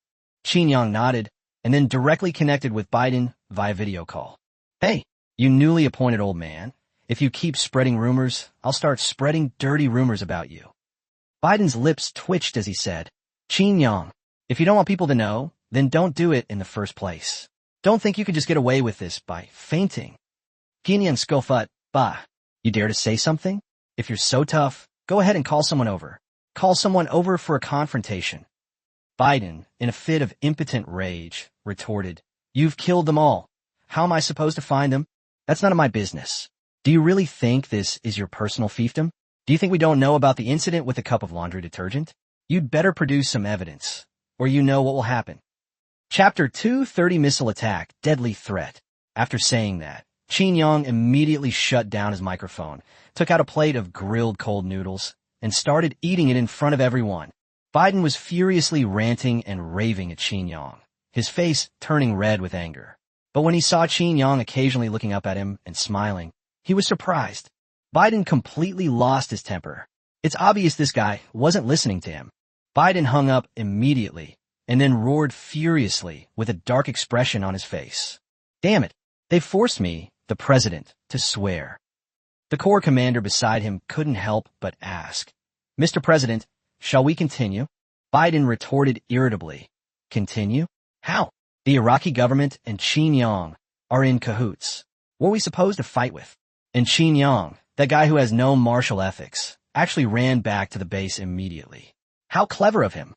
Xinjiang nodded and then directly connected with Biden via video call. Hey, you newly appointed old man. If you keep spreading rumors, I'll start spreading dirty rumors about you. Biden's lips twitched as he said, Xinjiang, if you don't want people to know, then don't do it in the first place. Don't think you could just get away with this by fainting. Xinjiang skofut, bah. You dare to say something? If you're so tough, go ahead and call someone over. Call someone over for a confrontation. Biden, in a fit of impotent rage, retorted, you've killed them all. How am I supposed to find them? That's none of my business. Do you really think this is your personal fiefdom? Do you think we don't know about the incident with the cup of laundry detergent? You'd better produce some evidence, or you know what will happen. Chapter 2:30 Missile Attack, Deadly Threat. After saying that, Xinjiang immediately shut down his microphone, took out a plate of grilled cold noodles, and started eating it in front of everyone. Biden was furiously ranting and raving at Xinjiang, his face turning red with anger. But when he saw Xinjiang occasionally looking up at him and smiling, he was surprised. Biden completely lost his temper. It's obvious this guy wasn't listening to him. Biden hung up immediately and then roared furiously with a dark expression on his face. Damn it, they forced me, the president, to swear. The Corps commander beside him couldn't help but ask, Mr. President, shall we continue? Biden retorted irritably. Continue? How? The Iraqi government and Xinjiang are in cahoots. What are we supposed to fight with? And Xinjiang, that guy who has no martial ethics, actually ran back to the base immediately. How clever of him.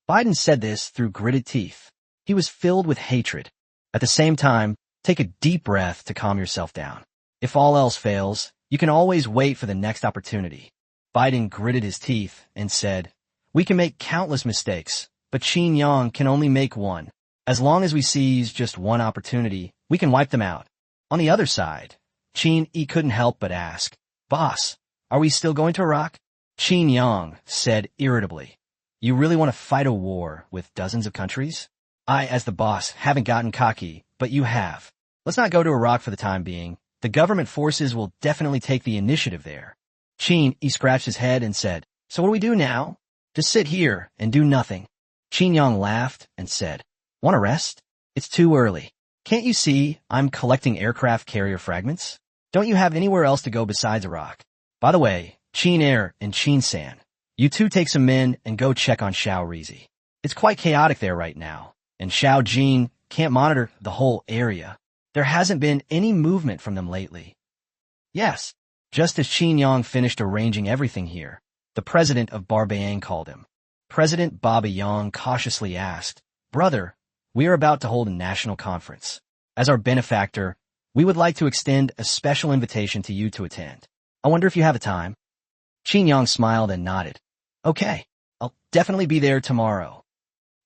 Biden said this through gritted teeth. He was filled with hatred. At the same time, take a deep breath to calm yourself down. If all else fails, you can always wait for the next opportunity. Biden gritted his teeth and said, we can make countless mistakes, but Xinjiang can only make one. As long as we seize just one opportunity, we can wipe them out. On the other side, He couldn't help but ask, Boss, are we still going to Iraq? Xinjiang said irritably, you really want to fight a war with dozens of countries? I, as the boss, haven't gotten cocky, but you have. Let's not go to Iraq for the time being. The government forces will definitely take the initiative there. He scratched his head and said, so what do we do now? Just sit here and do nothing. Xinjiang laughed and said, want to rest? It's too early. Can't you see I'm collecting aircraft carrier fragments? Don't you have anywhere else to go besides Iraq? By the way, Chin Air and Chin San, you two take some men and go check on Xiao Rizi. It's quite chaotic there right now, and Xiao Jin can't monitor the whole area. There hasn't been any movement from them lately. Yes, just as Xinjiang finished arranging everything here, the president of Barbayang called him. President Baba Yang cautiously asked, Brother, we are about to hold a national conference. As our benefactor, we would like to extend a special invitation to you to attend. I wonder if you have a time. Xinjiang smiled and nodded. Okay, I'll definitely be there tomorrow.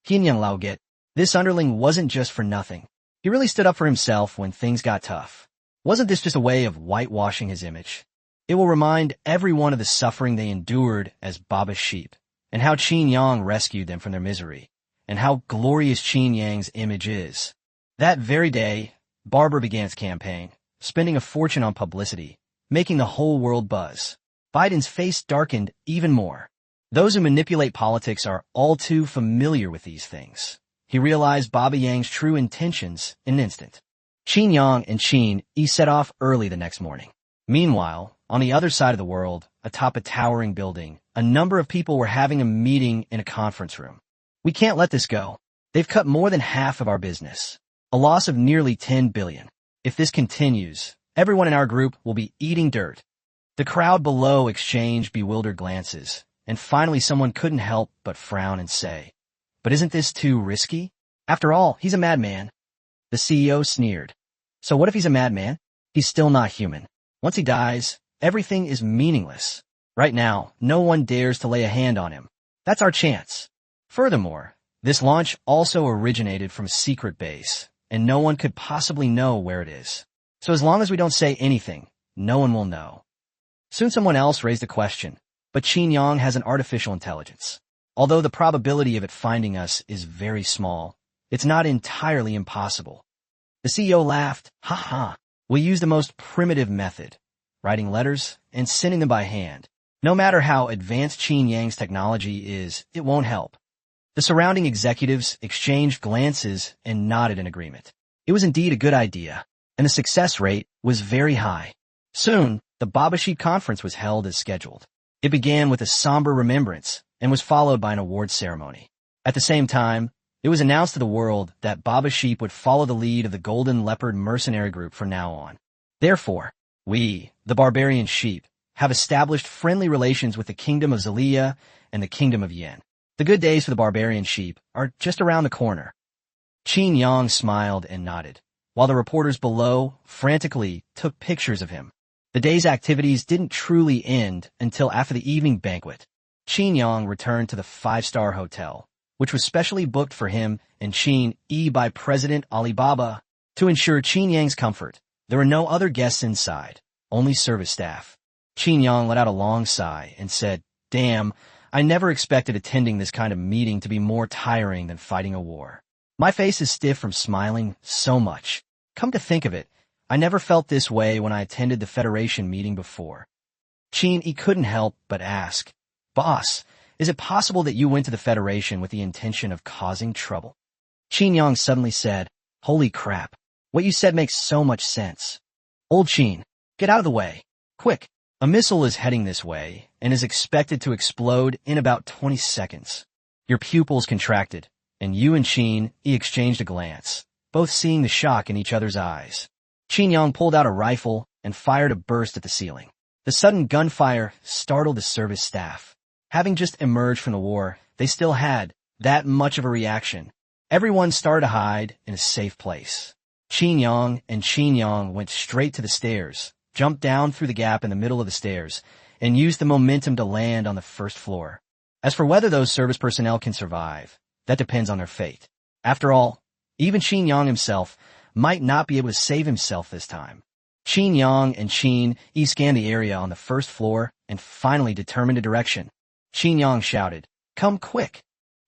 Xinjiang Laoget, this underling wasn't just for nothing. He really stood up for himself when things got tough. Wasn't this just a way of whitewashing his image? It will remind everyone of the suffering they endured as Baba's sheep, and how Xinjiang rescued them from their misery, and how glorious Xinjiang's image is. That very day, Barber began its campaign, spending a fortune on publicity, making the whole world buzz. Biden's face darkened even more. Those who manipulate politics are all too familiar with these things. He realized Baba Yang's true intentions in an instant. Xinjiang and Qin set off early the next morning. Meanwhile, on the other side of the world, atop a towering building, a number of people were having a meeting in a conference room. We can't let this go. They've cut more than half of our business. A loss of nearly 10 billion. If this continues, everyone in our group will be eating dirt. The crowd below exchanged bewildered glances, and finally someone couldn't help but frown and say, but isn't this too risky? After all, he's a madman. The CEO sneered. So what if he's a madman? He's still not human. Once he dies, everything is meaningless. Right now, no one dares to lay a hand on him. That's our chance. Furthermore, this launch also originated from a secret base, and no one could possibly know where it is. So as long as we don't say anything, no one will know. Soon someone else raised a question, but Xinjiang has an artificial intelligence. Although the probability of it finding us is very small, it's not entirely impossible. The CEO laughed, ha ha, we use the most primitive method, writing letters and sending them by hand. No matter how advanced Xinjiang's technology is, it won't help. The surrounding executives exchanged glances and nodded in agreement. It was indeed a good idea, and the success rate was very high. Soon, the Baba Sheep conference was held as scheduled. It began with a somber remembrance and was followed by an awards ceremony. At the same time, it was announced to the world that Baba Sheep would follow the lead of the Golden Leopard mercenary group from now on. Therefore, we, the barbarian sheep, have established friendly relations with the Kingdom of Zelia and the Kingdom of Yen. The good days for the barbarian sheep are just around the corner. Xinjiang smiled and nodded, while the reporters below frantically took pictures of him. The day's activities didn't truly end until after the evening banquet. Xinjiang returned to the five-star hotel, which was specially booked for him and Qin by President Alibaba. To ensure Xinjiang's comfort, there were no other guests inside, only service staff. Xinjiang let out a long sigh and said, damn, I never expected attending this kind of meeting to be more tiring than fighting a war. My face is stiff from smiling so much. Come to think of it, I never felt this way when I attended the Federation meeting before. Qin couldn't help but ask, Boss, is it possible that you went to the Federation with the intention of causing trouble? Qin Yang suddenly said, Holy crap. What you said makes so much sense. Old Qin, get out of the way. Quick. A missile is heading this way and is expected to explode in about 20 seconds. Your pupils contracted, and you and Qin exchanged a glance, both seeing the shock in each other's eyes. Qin Yang pulled out a rifle and fired a burst at the ceiling. The sudden gunfire startled the service staff. Having just emerged from the war, they still had that much of a reaction. Everyone started to hide in a safe place. Qin Yang and Qin Yang went straight to the stairs, jumped down through the gap in the middle of the stairs, and used the momentum to land on the first floor. As for whether those service personnel can survive, that depends on their fate. After all, even Qin Yang himself might not be able to save himself this time. Qin Yang and Qin scanned the area on the first floor and finally determined a direction. Qin Yang shouted, Come quick!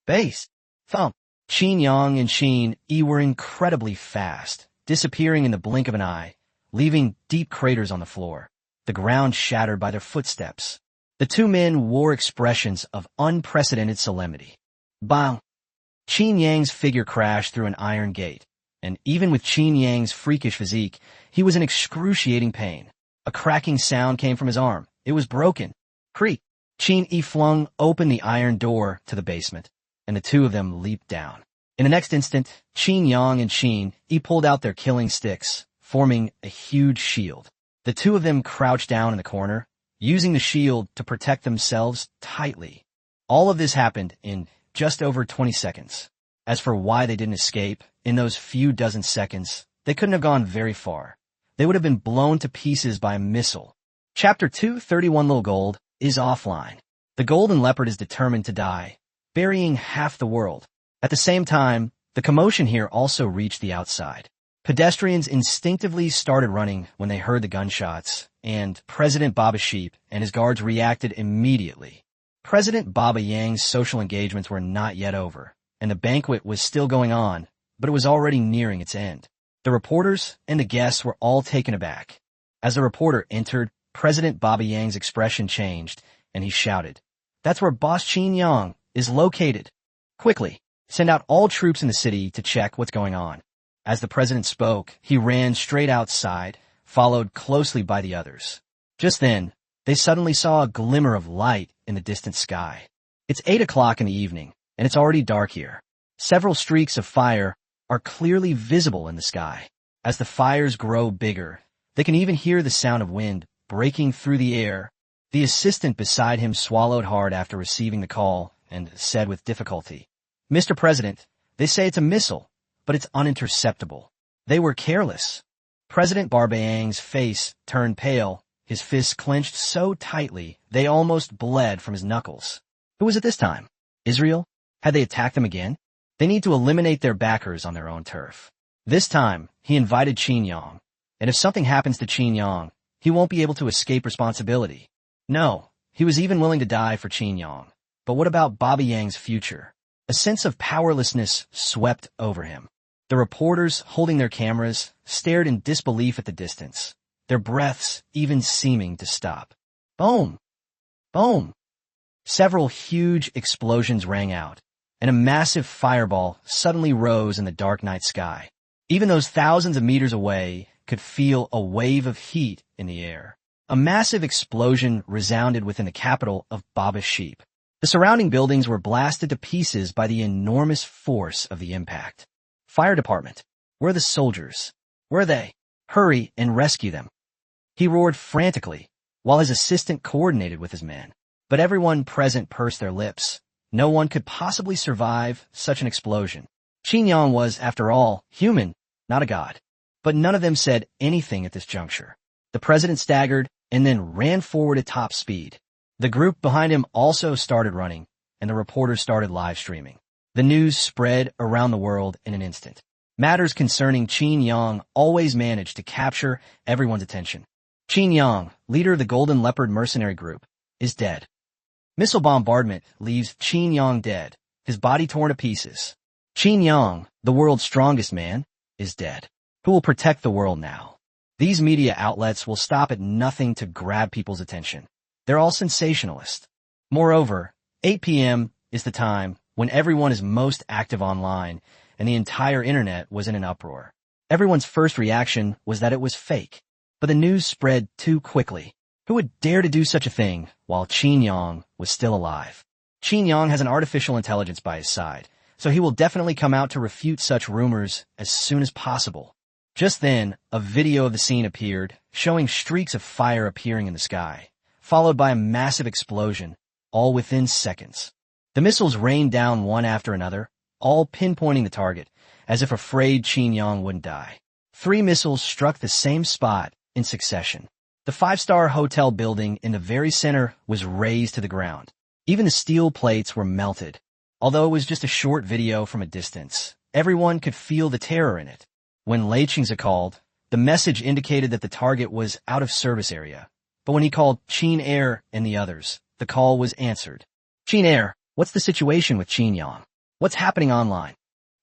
Base! Thump! Qin Yang and Qin were incredibly fast, disappearing in the blink of an eye, leaving deep craters on the floor, the ground shattered by their footsteps. The two men wore expressions of unprecedented solemnity. Bang! Qin Yang's figure crashed through an iron gate, and even with Qin Yang's freakish physique, he was in excruciating pain. A cracking sound came from his arm. It was broken. Creak! Qin flung open the iron door to the basement, and the two of them leaped down. In the next instant, Qin Yang and Qin pulled out their killing sticks, forming a huge shield. The two of them crouched down in the corner, using the shield to protect themselves tightly. All of this happened in just over 20 seconds. As for why they didn't escape, in those few dozen seconds, they couldn't have gone very far. They would have been blown to pieces by a missile. Chapter 231 Little Gold is offline. The golden leopard is determined to die, burying half the world. At the same time, the commotion here also reached the outside. Pedestrians instinctively started running when they heard the gunshots, and President Baba Sheep and his guards reacted immediately. President Baba Yang's social engagements were not yet over, and the banquet was still going on, but it was already nearing its end. The reporters and the guests were all taken aback. As the reporter entered, President Baba Yang's expression changed, and he shouted, That's where Boss Qin Yang is located. Quickly, send out all troops in the city to check what's going on. As the president spoke, he ran straight outside, followed closely by the others. Just then, they suddenly saw a glimmer of light in the distant sky. It's 8 o'clock in the evening, and it's already dark here. Several streaks of fire are clearly visible in the sky. As the fires grow bigger, they can even hear the sound of wind breaking through the air. The assistant beside him swallowed hard after receiving the call and said with difficulty, Mr. President, they say it's a missile, but it's uninterceptable. They were careless. President Barbayang's face turned pale, his fists clenched so tightly they almost bled from his knuckles. Who was it this time? Israel? Had they attacked them again? They need to eliminate their backers on their own turf. This time, he invited Qin Yang, and if something happens to Qin Yang, he won't be able to escape responsibility. No, he was even willing to die for Qin Yang. But what about Baba Yang's future? A sense of powerlessness swept over him. The reporters, holding their cameras, stared in disbelief at the distance, their breaths even seeming to stop. Boom! Boom! Several huge explosions rang out, and a massive fireball suddenly rose in the dark night sky. Even those thousands of meters away could feel a wave of heat in the air. A massive explosion resounded within the capital of Baba Sheep. The surrounding buildings were blasted to pieces by the enormous force of the impact. Fire department, where are the soldiers? Where are they? Hurry and rescue them. He roared frantically, while his assistant coordinated with his men. But everyone present pursed their lips. No one could possibly survive such an explosion. Qin Yang was, after all, human, not a god. But none of them said anything at this juncture. The president staggered and then ran forward at top speed. The group behind him also started running, and the reporters started live streaming. The news spread around the world in an instant. Matters concerning Qin Yang always managed to capture everyone's attention. Qin Yang, leader of the Golden Leopard mercenary group, is dead. Missile bombardment leaves Qin Yang dead, his body torn to pieces. Qin Yang, the world's strongest man, is dead. Who will protect the world now? These media outlets will stop at nothing to grab people's attention. They're all sensationalist. Moreover, 8 p.m. is the time when everyone is most active online, and the entire internet was in an uproar. Everyone's first reaction was that it was fake, but the news spread too quickly. Who would dare to do such a thing while Qin Yang was still alive? Qin Yang has an artificial intelligence by his side, so he will definitely come out to refute such rumors as soon as possible. Just then, a video of the scene appeared, showing streaks of fire appearing in the sky, followed by a massive explosion, all within seconds. The missiles rained down one after another, all pinpointing the target, as if afraid Qin Yang wouldn't die. 3 missiles struck the same spot in succession. The 5-star hotel building in the very center was razed to the ground. Even the steel plates were melted. Although it was just a short video from a distance, everyone could feel the terror in it. When Lei Qingze called, the message indicated that the target was out of service area. But when he called Qin Air and the others, the call was answered. Qin Air, what's the situation with Qin Yang? What's happening online?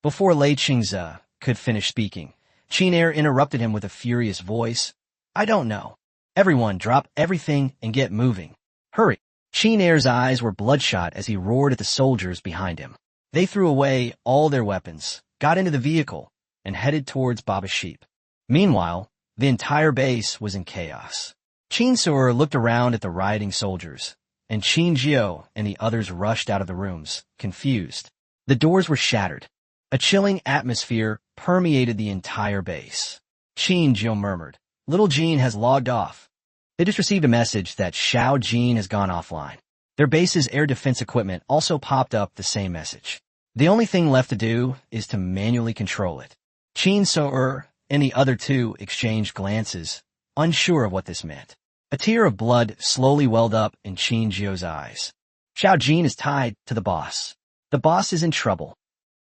Before Lei Qingze could finish speaking, Qin Air interrupted him with a furious voice. I don't know. Everyone drop everything and get moving. Hurry. Qin Air's eyes were bloodshot as he roared at the soldiers behind him. They threw away all their weapons, got into the vehicle, and headed towards Baba Sheep. Meanwhile, the entire base was in chaos. Qin Su'er looked around at the rioting soldiers, and Qin Jiao and the others rushed out of the rooms, confused. The doors were shattered. A chilling atmosphere permeated the entire base. Qin Jiao murmured, Little Jean has logged off. They just received a message that Xiao Jin has gone offline. Their base's air defense equipment also popped up the same message. The only thing left to do is to manually control it. Qin Su'er and the other two exchanged glances, unsure of what this meant. A tear of blood slowly welled up in Qin Jiao's eyes. Xiao Jin is tied to the boss. The boss is in trouble.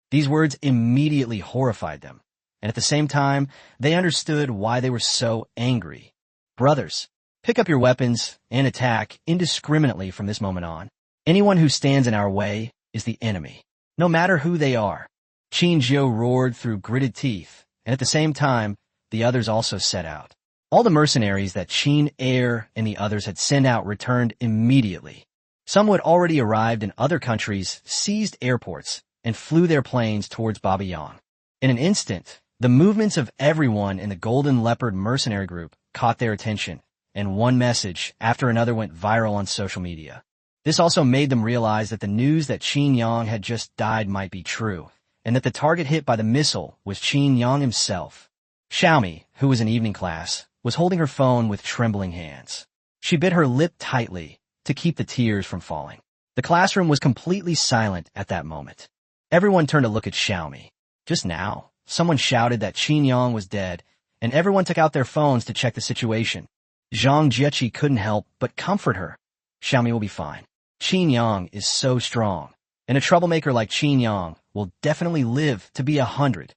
These words immediately horrified them, and at the same time, they understood why they were so angry. Brothers, pick up your weapons and attack indiscriminately from this moment on. Anyone who stands in our way is the enemy, no matter who they are. Qin Jiao roared through gritted teeth, and at the same time, the others also set out. All the mercenaries that Qin Air and the others had sent out returned immediately. Some who had already arrived in other countries seized airports and flew their planes towards Babayang. In an instant, the movements of everyone in the Golden Leopard mercenary group caught their attention, and one message after another went viral on social media. This also made them realize that the news that Qin Yang had just died might be true, and that the target hit by the missile was Qin Yang himself. Xiaomi, who was in evening class, was holding her phone with trembling hands. She bit her lip tightly to keep the tears from falling. The classroom was completely silent at that moment. Everyone turned to look at Xiaomi. Just now, someone shouted that Qin Yang was dead, and everyone took out their phones to check the situation. Zhang Jieqi couldn't help but comfort her. Xiaomi will be fine. Qin Yang is so strong, and a troublemaker like Qin Yang will definitely live to be 100.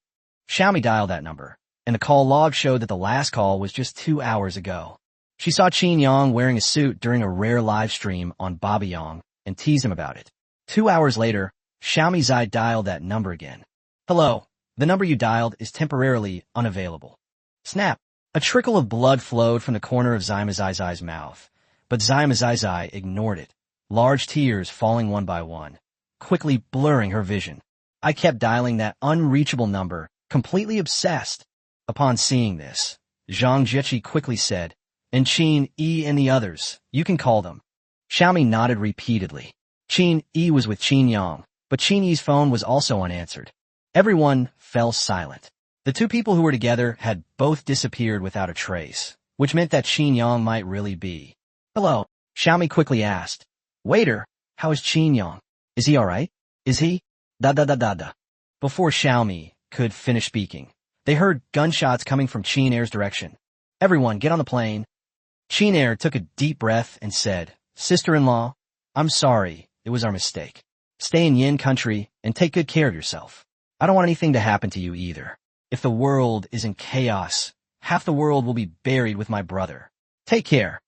Xiaomi dialed that number, and the call log showed that the last call was just 2 hours ago. She saw Qin Yang wearing a suit during a rare live stream on Babayang and teased him about it. 2 hours later, Xiaomi Zai dialed that number again. Hello, the number you dialed is temporarily unavailable. Snap! A trickle of blood flowed from the corner of Zai Zai's mouth, but Zai Zai ignored it, large tears falling one by one, quickly blurring her vision. I kept dialing that unreachable number, completely obsessed. Upon seeing this, Zhang Jieqi quickly said, and Qin Yi and the others, you can call them. Xiaomi nodded repeatedly. Qin Yi was with Qin Yang, but Qin Yi's phone was also unanswered. Everyone fell silent. The two people who were together had both disappeared without a trace, which meant that Qin Yang might really be. Hello, Xiaomi quickly asked. Waiter, how is Qin Yang? Is he alright? Is he? Da. Before Xiaomi could finish speaking, they heard gunshots coming from Qin Air's direction. Everyone, get on the plane. Qin Air took a deep breath and said, Sister-in-law, I'm sorry, it was our mistake. Stay in Yin country and take good care of yourself. I don't want anything to happen to you either. If the world is in chaos, half the world will be buried with my brother. Take care.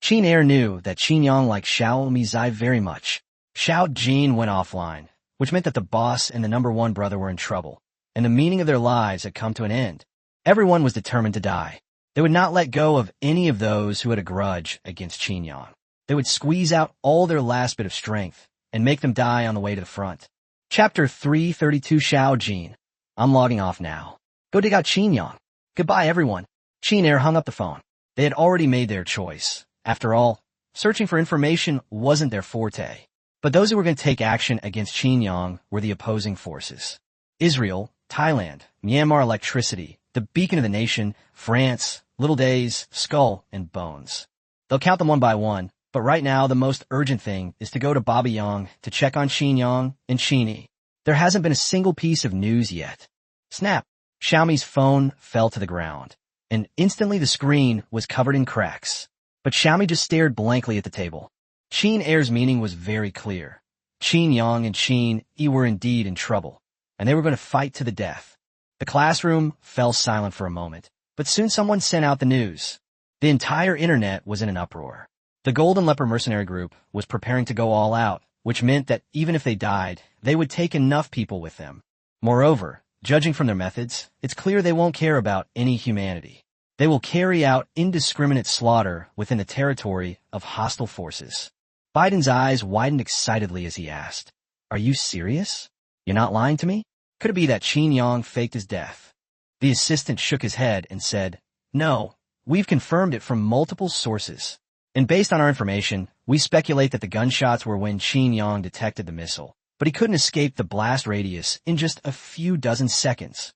Qin Air knew that Qin Yang liked Xiaomi Zai very much. Xiao Jin went offline, which meant that the boss and the number one brother were in trouble, and the meaning of their lives had come to an end. Everyone was determined to die. They would not let go of any of those who had a grudge against Qin Yang. They would squeeze out all their last bit of strength and make them die on the way to the front. Chapter 332 Xiao Jin. I'm logging off now. Go dig out Qin Yang. Goodbye, everyone. Qin Air hung up the phone. They had already made their choice. After all, searching for information wasn't their forte. But those who were going to take action against Qin Yang were the opposing forces. Israel, Thailand, Myanmar electricity, the beacon of the nation, France, Little Days, Skull, and Bones. They'll count them one by one, but right now the most urgent thing is to go to Baba Yang to check on Qin Yang and Qini. There hasn't been a single piece of news yet. Snap! Xiaomi's phone fell to the ground, and instantly the screen was covered in cracks. But Xiaomi just stared blankly at the table. Qin Air's meaning was very clear. Qin Yang and Qin Yi were indeed in trouble, and they were going to fight to the death. The classroom fell silent for a moment, but soon someone sent out the news. The entire internet was in an uproar. The Golden Leopard mercenary group was preparing to go all out, which meant that even if they died, they would take enough people with them. Moreover, judging from their methods, it's clear they won't care about any humanity. They will carry out indiscriminate slaughter within the territory of hostile forces. Biden's eyes widened excitedly as he asked, "Are you serious? You're not lying to me? Could it be that Qin Yang faked his death?" The assistant shook his head and said, "No, we've confirmed it from multiple sources. And based on our information, we speculate that the gunshots were when Qin Yang detected the missile, but he couldn't escape the blast radius in just a few dozen seconds."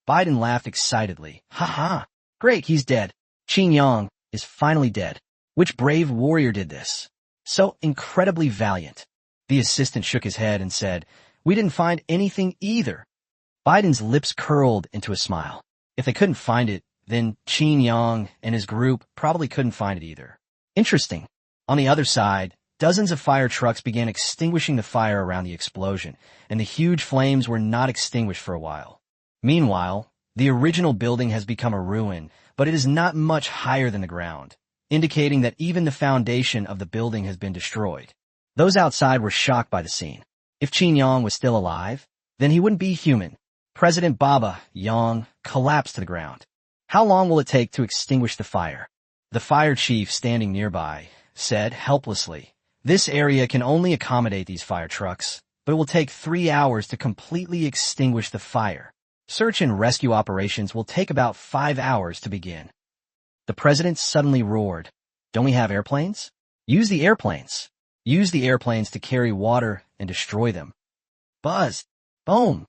Biden laughed excitedly. "Ha ha! Great, he's dead. Qin Yang is finally dead. Which brave warrior did this? So incredibly valiant." The assistant shook his head and said, "We didn't find anything either." Biden's lips curled into a smile. If they couldn't find it, then Qin Yang and his group probably couldn't find it either. Interesting. On the other side, dozens of fire trucks began extinguishing the fire around the explosion, and the huge flames were not extinguished for a while. Meanwhile, the original building has become a ruin, but it is not much higher than the ground, indicating that even the foundation of the building has been destroyed. Those outside were shocked by the scene. If Qin Yang was still alive, then he wouldn't be human. President Baba Yang collapsed to the ground. How long will it take to extinguish the fire? The fire chief standing nearby said helplessly, "This area can only accommodate these fire trucks, but it will take 3 hours to completely extinguish the fire. Search and rescue operations will take about 5 hours to begin." The president suddenly roared, "Don't we have airplanes? Use the airplanes. Use the airplanes to carry water and destroy them." Buzz! Boom!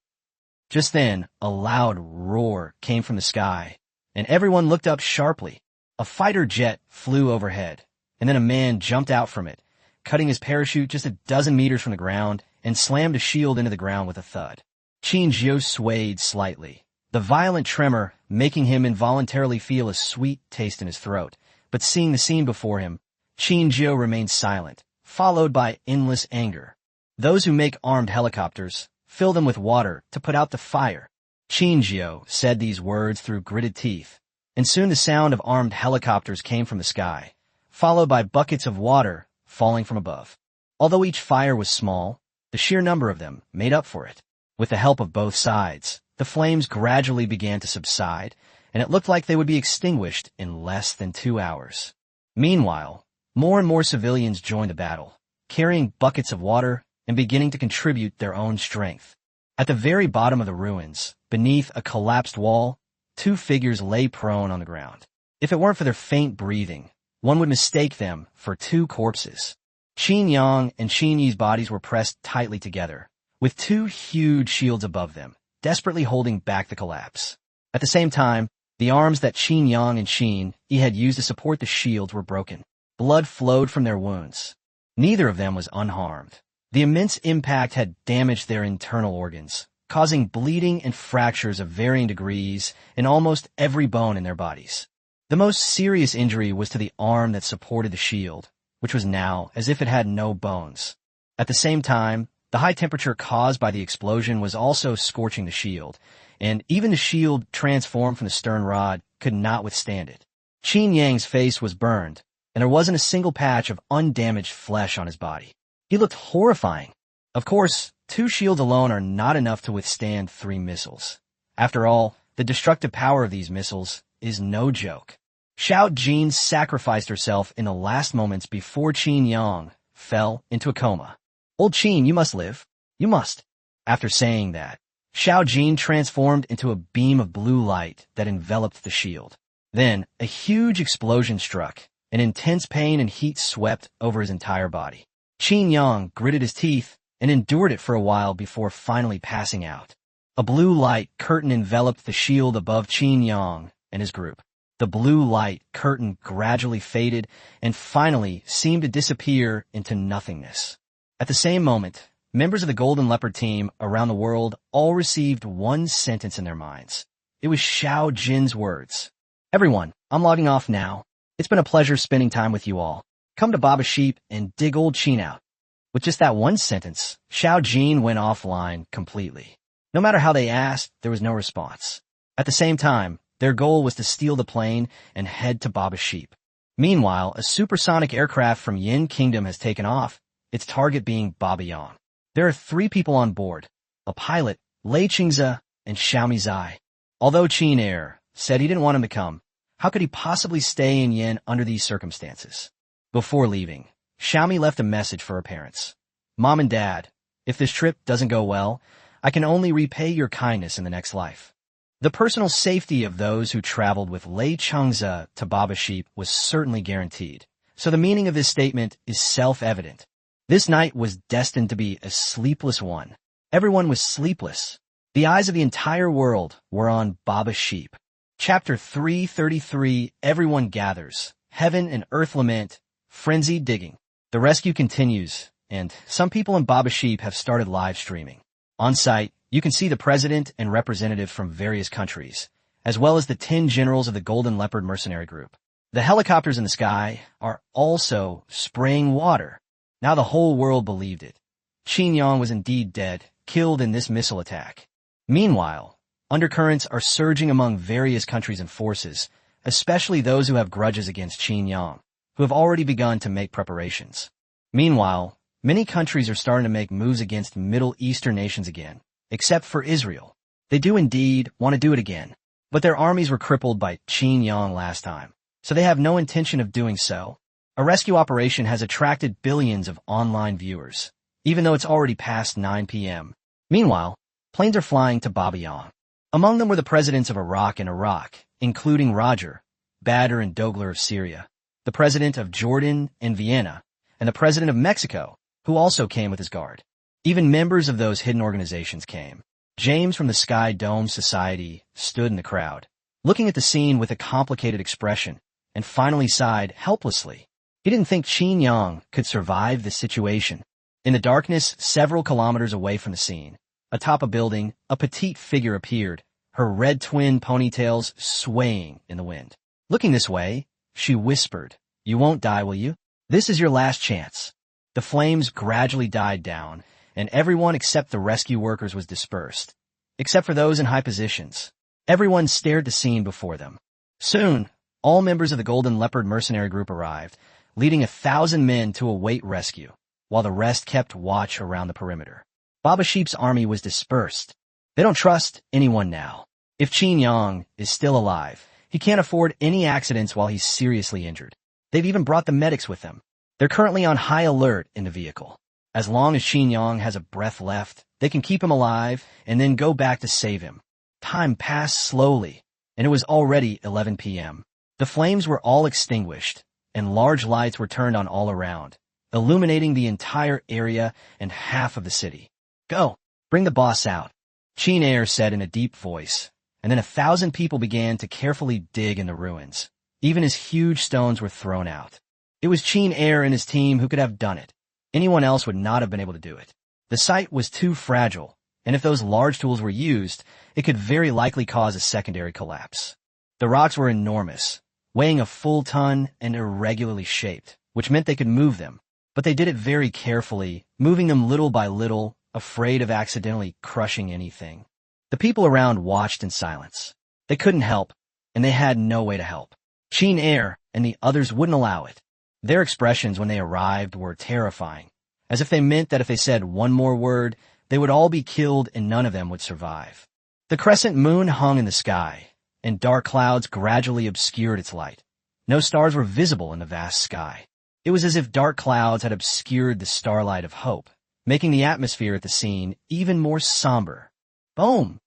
Just then, a loud roar came from the sky, and everyone looked up sharply. A fighter jet flew overhead, and then a man jumped out from it, cutting his parachute just a dozen meters from the ground and slammed a shield into the ground with a thud. Qin Zhou swayed slightly, the violent tremor making him involuntarily feel a sweet taste in his throat. But seeing the scene before him, Qin Zhou remained silent, followed by endless anger. Those who make armed helicopters fill them with water to put out the fire. Qin Zhou said these words through gritted teeth, and soon the sound of armed helicopters came from the sky, followed by buckets of water falling from above. Although each fire was small, the sheer number of them made up for it. With the help of both sides, the flames gradually began to subside, and it looked like they would be extinguished in less than 2 hours. Meanwhile, more and more civilians joined the battle, carrying buckets of water and beginning to contribute their own strength. At the very bottom of the ruins, beneath a collapsed wall, 2 figures lay prone on the ground. If it weren't for their faint breathing, one would mistake them for 2 corpses. Qin Yang and Qin Yi's bodies were pressed tightly together, with 2 huge shields above them, desperately holding back the collapse. At the same time, the arms that Qin Yang and Qin Yi had used to support the shields were broken. Blood flowed from their wounds. Neither of them was unharmed. The immense impact had damaged their internal organs, causing bleeding and fractures of varying degrees in almost every bone in their bodies. The most serious injury was to the arm that supported the shield, which was now as if it had no bones. At the same time, the high temperature caused by the explosion was also scorching the shield, and even the shield transformed from the stern rod could not withstand it. Qin Yang's face was burned, and there wasn't a single patch of undamaged flesh on his body. He looked horrifying. Of course, 2 shields alone are not enough to withstand 3 missiles. After all, the destructive power of these missiles is no joke. Xiao Jin sacrificed herself in the last moments before Qin Yang fell into a coma. Old Qin, you must live. You must. After saying that, Xiao Jin transformed into a beam of blue light that enveloped the shield. Then, a huge explosion struck, and intense pain and heat swept over his entire body. Qin Yang gritted his teeth and endured it for a while before finally passing out. A blue light curtain enveloped the shield above Qin Yang and his group. The blue light curtain gradually faded and finally seemed to disappear into nothingness. At the same moment, members of the Golden Leopard team around the world all received one sentence in their minds. It was Xiao Jin's words. Everyone, I'm logging off now. It's been a pleasure spending time with you all. Come to Baba Sheep and dig old Qin out. With just that one sentence, Xiao Jin went offline completely. No matter how they asked, there was no response. At the same time, their goal was to steal the plane and head to Baba Sheep. Meanwhile, a supersonic aircraft from Yin Kingdom has taken off, its target being Baba Yang. There are 3 people on board, a pilot, Lei Qingze, and Xiaomi Zai. Although Qin Air said he didn't want him to come, how could he possibly stay in Yin under these circumstances? Before leaving, Xiaomi left a message for her parents. Mom and Dad, if this trip doesn't go well, I can only repay your kindness in the next life. The personal safety of those who traveled with Lei Qingze to Baba Sheep was certainly guaranteed, so the meaning of this statement is self-evident. This night was destined to be a sleepless one. Everyone was sleepless. The eyes of the entire world were on Baba Sheep. Chapter 333, Everyone Gathers. Heaven and Earth Lament. Frenzied digging. The rescue continues, and some people in Baba Sheep have started live streaming. On site, you can see the president and representative from various countries, as well as the 10 generals of the Golden Leopard mercenary group. The helicopters in the sky are also spraying water. Now the whole world believed it. Qin Yang was indeed dead, killed in this missile attack. Meanwhile, undercurrents are surging among various countries and forces, especially those who have grudges against Qin Yang, who have already begun to make preparations. Meanwhile, many countries are starting to make moves against Middle Eastern nations again, except for Israel. They do indeed want to do it again, but their armies were crippled by Qin Yang last time, so they have no intention of doing so. A rescue operation has attracted billions of online viewers, even though it's already past 9 p.m. Meanwhile, planes are flying to Baba Yang. Among them were the presidents of Iraq and Iraq, including Roger, Badr and Dogler of Syria, the president of Jordan and Vienna, and the president of Mexico, who also came with his guard. Even members of those hidden organizations came. James from the Sky Dome Society stood in the crowd, looking at the scene with a complicated expression, and finally sighed helplessly. He didn't think Qin Yang could survive this situation. In the darkness, several kilometers away from the scene, atop a building, a petite figure appeared, her red twin ponytails swaying in the wind. Looking this way, she whispered, "You won't die, will you? This is your last chance." The flames gradually died down, and everyone except the rescue workers was dispersed, except for those in high positions. Everyone stared the scene before them. Soon, all members of the Golden Leopard mercenary group arrived, leading 1,000 men to await rescue, while the rest kept watch around the perimeter. Baba Sheep's army was dispersed. They don't trust anyone now. If Qin Yang is still alive, he can't afford any accidents while he's seriously injured. They've even brought the medics with them. They're currently on high alert in the vehicle. As long as Qin Yang has a breath left, they can keep him alive and then go back to save him. Time passed slowly, and it was already 11 p.m. The flames were all extinguished, and large lights were turned on all around, illuminating the entire area and half of the city. "Go, bring the boss out," Qin Air said in a deep voice, and then 1,000 people began to carefully dig in the ruins, even as huge stones were thrown out. It was Qin Air and his team who could have done it. Anyone else would not have been able to do it. The site was too fragile, and if those large tools were used, it could very likely cause a secondary collapse. The rocks were enormous, weighing a full ton and irregularly shaped, which meant they could move them, but they did it very carefully, moving them little by little, afraid of accidentally crushing anything. The people around watched in silence. They couldn't help, and they had no way to help. Qin Air and the others wouldn't allow it. Their expressions when they arrived were terrifying, as if they meant that if they said one more word, they would all be killed and none of them would survive. The crescent moon hung in the sky, and dark clouds gradually obscured its light. No stars were visible in the vast sky. It was as if dark clouds had obscured the starlight of hope, making the atmosphere at the scene even more somber. Boom!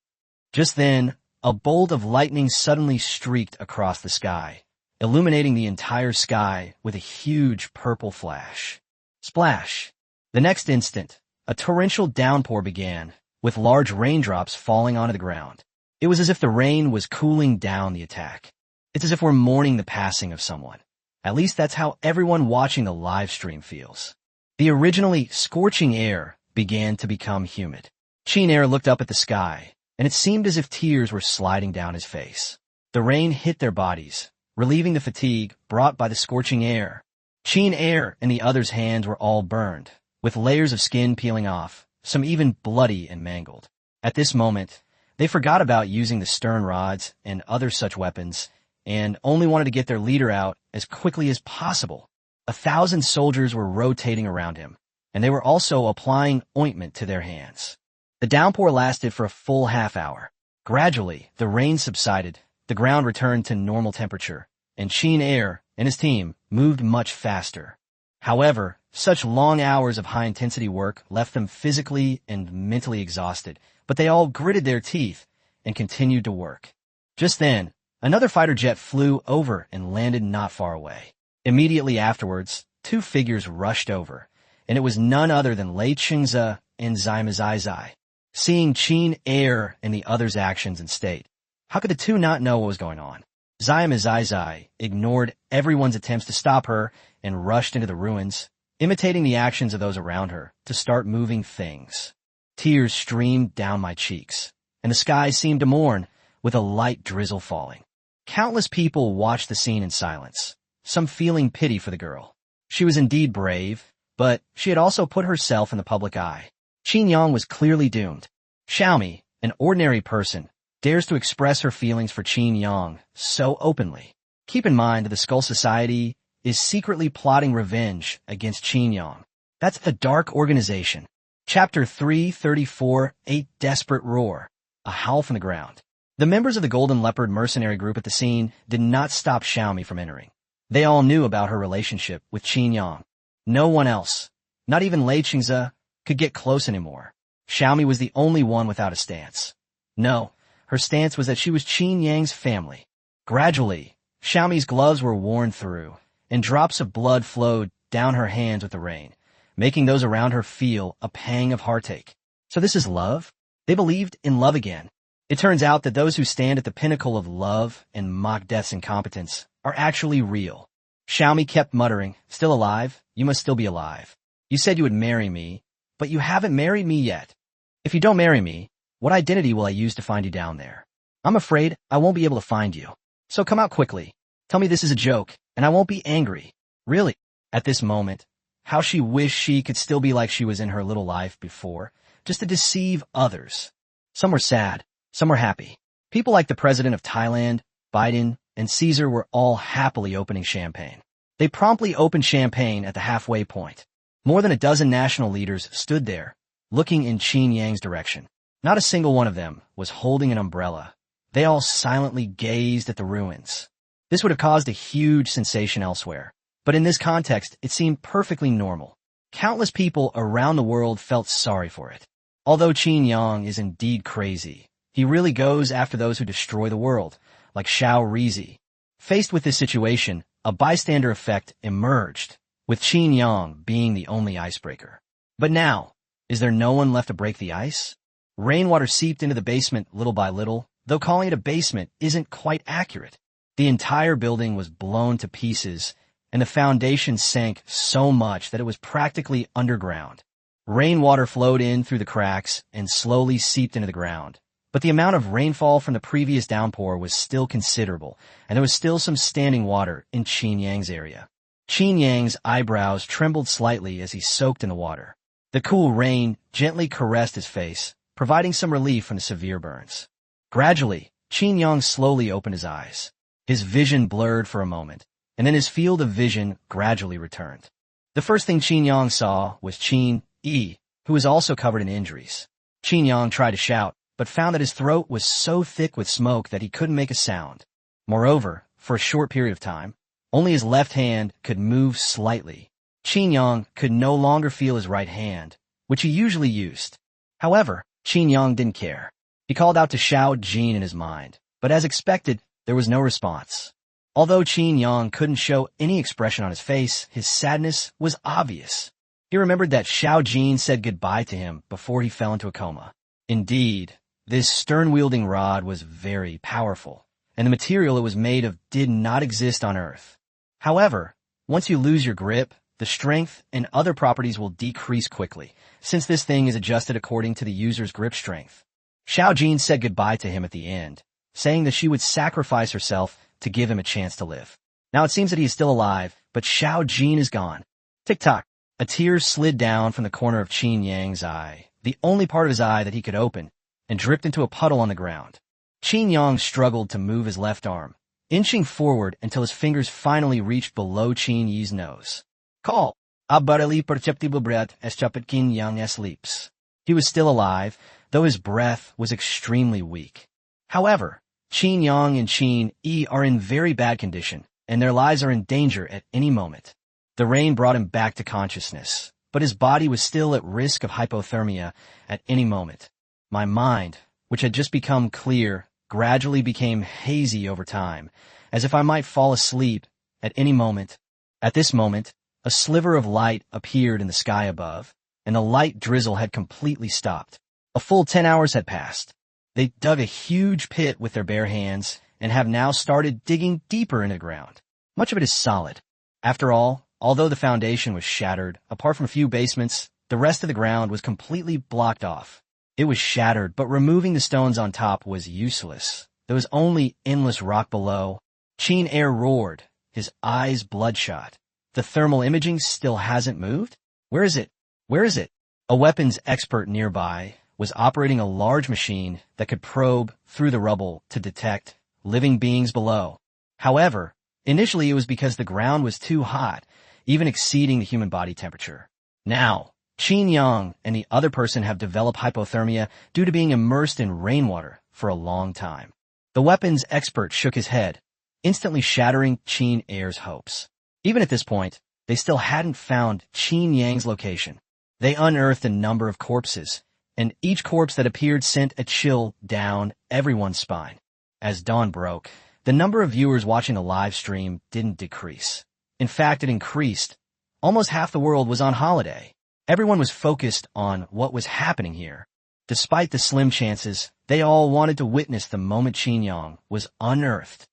Just then, a bolt of lightning suddenly streaked across the sky, illuminating the entire sky with a huge purple flash. Splash! The next instant, a torrential downpour began, with large raindrops falling onto the ground. It was as if the rain was cooling down the attack. It's as if we're mourning the passing of someone. At least that's how everyone watching the live stream feels. The originally scorching air began to become humid. Chin Air looked up at the sky, and it seemed as if tears were sliding down his face. The rain hit their bodies, relieving the fatigue brought by the scorching air. Chin Air and the others' hands were all burned, with layers of skin peeling off, some even bloody and mangled. At this moment, they forgot about using the stern rods and other such weapons, and only wanted to get their leader out as quickly as possible. 1,000 soldiers were rotating around him, and they were also applying ointment to their hands. The downpour lasted for a full half-hour. Gradually, the rain subsided, the ground returned to normal temperature, and Chin Air and his team moved much faster. However, such long hours of high-intensity work left them physically and mentally exhausted, but they all gritted their teeth and continued to work. Just then, another fighter jet flew over and landed not far away. Immediately afterwards, two figures rushed over, and it was none other than Lei Chingze and Zima Zai. Seeing Chin Air and the others' actions and state, how could the two not know what was going on? Zima Zai ignored everyone's attempts to stop her and rushed into the ruins, imitating the actions of those around her to start moving things. Tears streamed down my cheeks, and the sky seemed to mourn, with a light drizzle falling. Countless people watched the scene in silence, some feeling pity for the girl. She was indeed brave, but she had also put herself in the public eye. Qin Yang was clearly doomed. Xiaomi, an ordinary person, dares to express her feelings for Qin Yang so openly. Keep in mind that the Skull Society is secretly plotting revenge against Qin Yang. That's the Dark Organization. Chapter 334, A Desperate Roar. A howl from the ground. The members of the Golden Leopard mercenary group at the scene did not stop Xiaomi from entering. They all knew about her relationship with Qin Yang. No one else, not even Lei Chingze, could get close anymore. Xiaomi was the only one without a stance. No, her stance was that she was Qin Yang's family. Gradually, Xiaomi's gloves were worn through, and drops of blood flowed down her hands with the rain, making those around her feel a pang of heartache. So this is love? They believed in love again. It turns out that those who stand at the pinnacle of love and mock death's incompetence are actually real. Xiaomi kept muttering, "Still alive? You must still be alive. You said you would marry me, but you haven't married me yet. If you don't marry me, what identity will I use to find you down there? I'm afraid I won't be able to find you. So come out quickly. Tell me this is a joke, and I won't be angry." Really, at this moment, how she wished she could still be like she was in her little life before, just to deceive others. Some were sad, some were happy. People like the president of Thailand, Biden, and Caesar were all happily opening champagne. They promptly opened champagne at the halfway point. More than a dozen national leaders stood there, looking in Qin Yang's direction. Not a single one of them was holding an umbrella. They all silently gazed at the ruins. This would have caused a huge sensation elsewhere, but in this context, it seemed perfectly normal. Countless people around the world felt sorry for it. Although Qin Yang is indeed crazy, he really goes after those who destroy the world, like Xiao Rizi. Faced with this situation, a bystander effect emerged, with Qin Yang being the only icebreaker. But now, is there no one left to break the ice? Rainwater seeped into the basement little by little, though calling it a basement isn't quite accurate. The entire building was blown to pieces, and the foundation sank so much that it was practically underground. Rainwater flowed in through the cracks and slowly seeped into the ground. But the amount of rainfall from the previous downpour was still considerable, and there was still some standing water in Qin Yang's area. Qin Yang's eyebrows trembled slightly as he soaked in the water. The cool rain gently caressed his face, providing some relief from the severe burns. Gradually, Qin Yang slowly opened his eyes. His vision blurred for a moment, and then his field of vision gradually returned. The first thing Qin Yang saw was Qin Yi, who was also covered in injuries. Qin Yang tried to shout, but found that his throat was so thick with smoke that he couldn't make a sound. Moreover, for a short period of time, Only his left hand could move slightly. Qin Yang could no longer feel his right hand, which he usually used. However, Qin Yang didn't care. He called out to Xiao Jin in his mind, but as expected, there was no response. Although Qin Yang couldn't show any expression on his face, his sadness was obvious. He remembered that Xiao Jin said goodbye to him before he fell into a coma. Indeed, this stern-wielding rod was very powerful, and the material it was made of did not exist on Earth. However, once you lose your grip, the strength and other properties will decrease quickly, since this thing is adjusted according to the user's grip strength. Xiao Jin said goodbye to him at the end, saying that she would sacrifice herself to give him a chance to live. Now it seems that he is still alive, but Xiao Jin is gone. Tick-tock. A tear slid down from the corner of Qin Yang's eye, the only part of his eye that he could open, and dripped into a puddle on the ground. Qin Yang struggled to move his left arm, inching forward until his fingers finally reached below Qin Yi's nose. Call. A barely perceptible breath as chapet Qin Yang sleeps. He was still alive, though his breath was extremely weak. However, Qin Yang and Qin Yi are in very bad condition, and their lives are in danger at any moment. The rain brought him back to consciousness, but his body was still at risk of hypothermia at any moment. My mind, which had just become clear, gradually became hazy over time, as if I might fall asleep at any moment. At this moment, a sliver of light appeared in the sky above, and the light drizzle had completely stopped. A full 10 hours had passed. They dug a huge pit with their bare hands and have now started digging deeper into the ground. Much of it is solid. After all, although the foundation was shattered, apart from a few basements, the rest of the ground was completely blocked off. It was shattered, but removing the stones on top was useless. There was only endless rock below. Qin Air roared, his eyes bloodshot. The thermal imaging still hasn't moved? Where is it? Where is it? A weapons expert nearby was operating a large machine that could probe through the rubble to detect living beings below. However, initially it was because the ground was too hot, even exceeding the human body temperature. Now, Qin Yang and the other person have developed hypothermia due to being immersed in rainwater for a long time. The weapons expert shook his head, instantly shattering Qin Air's hopes. Even at this point, they still hadn't found Qin Yang's location. They unearthed a number of corpses, and each corpse that appeared sent a chill down everyone's spine. As dawn broke, the number of viewers watching the live stream didn't decrease. In fact, it increased. Almost half the world was on holiday. Everyone was focused on what was happening here. Despite the slim chances, they all wanted to witness the moment Qin Yang was unearthed.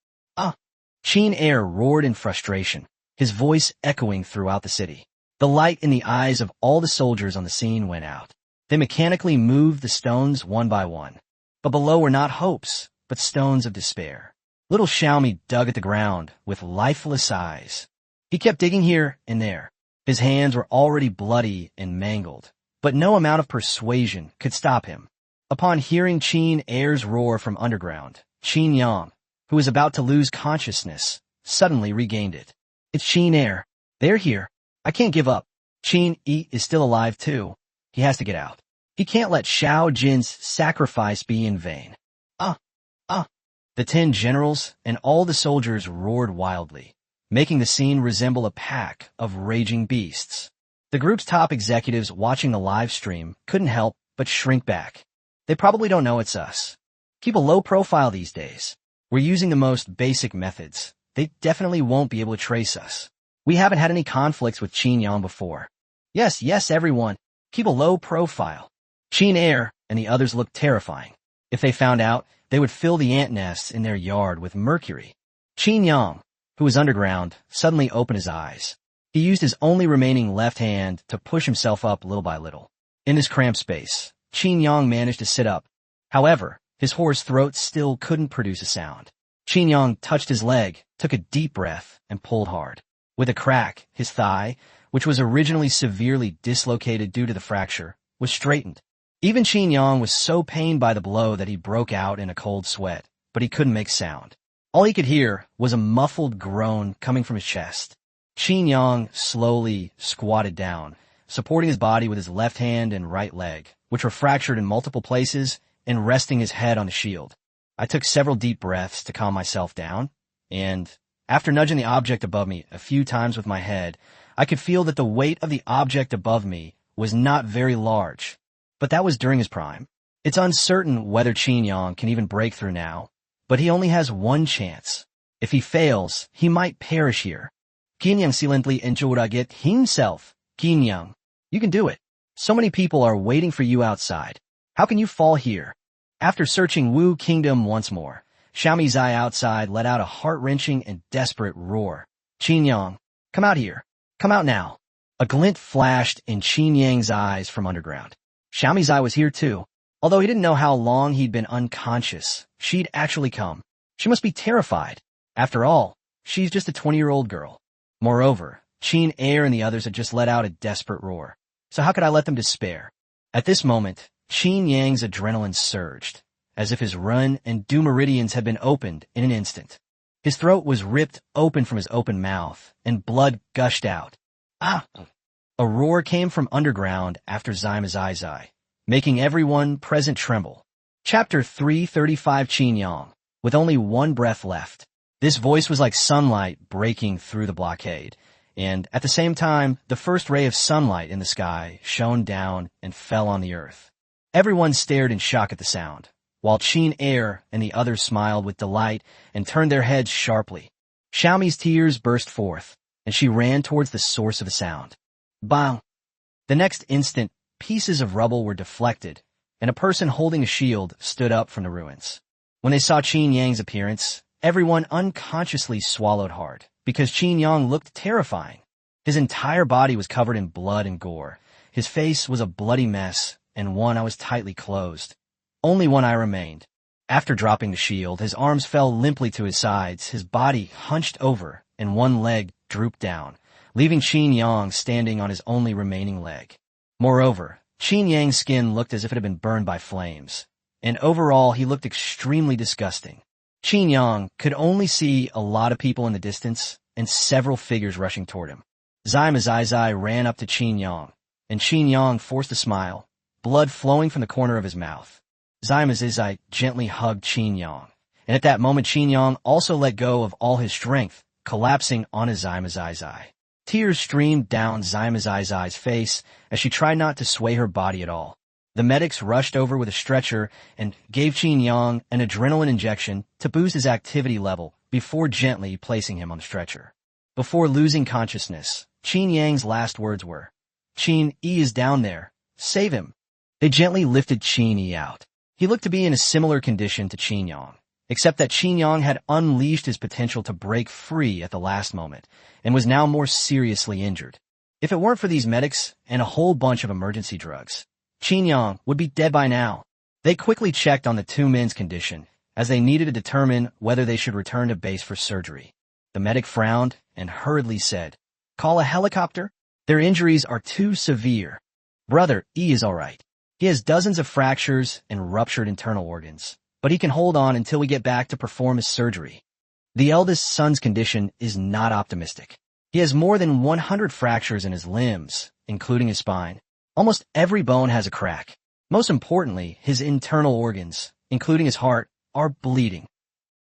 Qin Air roared in frustration, his voice echoing throughout the city. The light in the eyes of all the soldiers on the scene went out. They mechanically moved the stones one by one. But below were not hopes, but stones of despair. Little Xiaomi dug at the ground with lifeless eyes. He kept digging here and there. His hands were already bloody and mangled, but no amount of persuasion could stop him. Upon hearing Qin Air's roar from underground, Qin Yang, who was about to lose consciousness, suddenly regained it. It's Qin Air. They're here. I can't give up. Qin Yi is still alive too. He has to get out. He can't let Xiao Jin's sacrifice be in vain. The 10 generals and all the soldiers roared wildly, making the scene resemble a pack of raging beasts. The group's top executives watching the live stream couldn't help but shrink back. They probably don't know it's us. Keep a low profile these days. We're using the most basic methods. They definitely won't be able to trace us. We haven't had any conflicts with Qin Yang before. Yes, everyone. Keep a low profile. Qin Air and the others looked terrifying. If they found out, they would fill the ant nests in their yard with mercury. Qin Yang, who was underground, suddenly opened his eyes. He used his only remaining left hand to push himself up little by little. In this cramped space, Qin Yang managed to sit up. However, his hoarse throat still couldn't produce a sound. Qin Yang touched his leg, took a deep breath, and pulled hard. With a crack, his thigh, which was originally severely dislocated due to the fracture, was straightened. Even Qin Yang was so pained by the blow that he broke out in a cold sweat, but he couldn't make sound. All he could hear was a muffled groan coming from his chest. Qin Yang slowly squatted down, supporting his body with his left hand and right leg, which were fractured in multiple places, and resting his head on the shield. I took several deep breaths to calm myself down, and After nudging the object above me a few times with my head, I could feel that the weight of the object above me was not very large. But that was during his prime. It's uncertain whether Qin Yang can even break through now, but he only has one chance. If he fails, he might perish here. Qin Yang silently enjoyed himself. Qin Yang, you can do it. So many people are waiting for you outside. How can you fall here? After searching Wu Kingdom once more, Xiaomi Zai outside let out a heart-wrenching and desperate roar. Qin Yang, come out here. Come out now. A glint flashed in Qin Yang's eyes from underground. Xiaomi Zai was here too. Although he didn't know how long he'd been unconscious, she'd actually come. She must be terrified. After all, she's just a 20-year-old girl. Moreover, Qin Air and the others had just let out a desperate roar. So how could I let them despair? At this moment, Qin Yang's adrenaline surged, as if his run and do meridians had been opened in an instant. His throat was ripped open from his open mouth, and blood gushed out. Ah! A roar came from underground after Zai Zai, making everyone present tremble. Chapter 335 Qin Yang, with only one breath left. This voice was like sunlight breaking through the blockade, and at the same time, the first ray of sunlight in the sky shone down and fell on the earth. Everyone stared in shock at the sound, while Qin Air and the others smiled with delight and turned their heads sharply. Xiaomi's tears burst forth, and she ran towards the source of the sound. Bang! The next instant, pieces of rubble were deflected, and a person holding a shield stood up from the ruins. When they saw Qin Yang's appearance, everyone unconsciously swallowed hard, because Qin Yang looked terrifying. His entire body was covered in blood and gore. His face was a bloody mess, and one eye was tightly closed. Only one eye remained. After dropping the shield, his arms fell limply to his sides, his body hunched over, and one leg drooped down, leaving Qin Yang standing on his only remaining leg. Moreover, Qin Yang's skin looked as if it had been burned by flames, and overall he looked extremely disgusting. Qin Yang could only see a lot of people in the distance and several figures rushing toward him. Zai ran up to Qin Yang, and Qin Yang forced a smile, blood flowing from the corner of his mouth. Zai gently hugged Qin Yang, and at that moment Qin Yang also let go of all his strength, collapsing on his Zai. Tears streamed down Zai's face as she tried not to sway her body at all. The medics rushed over with a stretcher and gave Qin Yang an adrenaline injection to boost his activity level before gently placing him on the stretcher. Before losing consciousness, Qin Yang's last words were, "Qin Yi is down there. Save him." They gently lifted Qin Yi out. He looked to be in a similar condition to Qin Yang, except that Qin Yang had unleashed his potential to break free at the last moment and was now more seriously injured. If it weren't for these medics and a whole bunch of emergency drugs, Qin Yang would be dead by now. They quickly checked on the two men's condition, as they needed to determine whether they should return to base for surgery. The medic frowned and hurriedly said, "Call a helicopter? Their injuries are too severe. Brother E is all right. He has dozens of fractures and ruptured internal organs, but he can hold on until we get back to perform his surgery." The eldest son's condition is not optimistic. He has more than 100 fractures in his limbs, including his spine. Almost every bone has a crack. Most importantly, his internal organs, including his heart, are bleeding.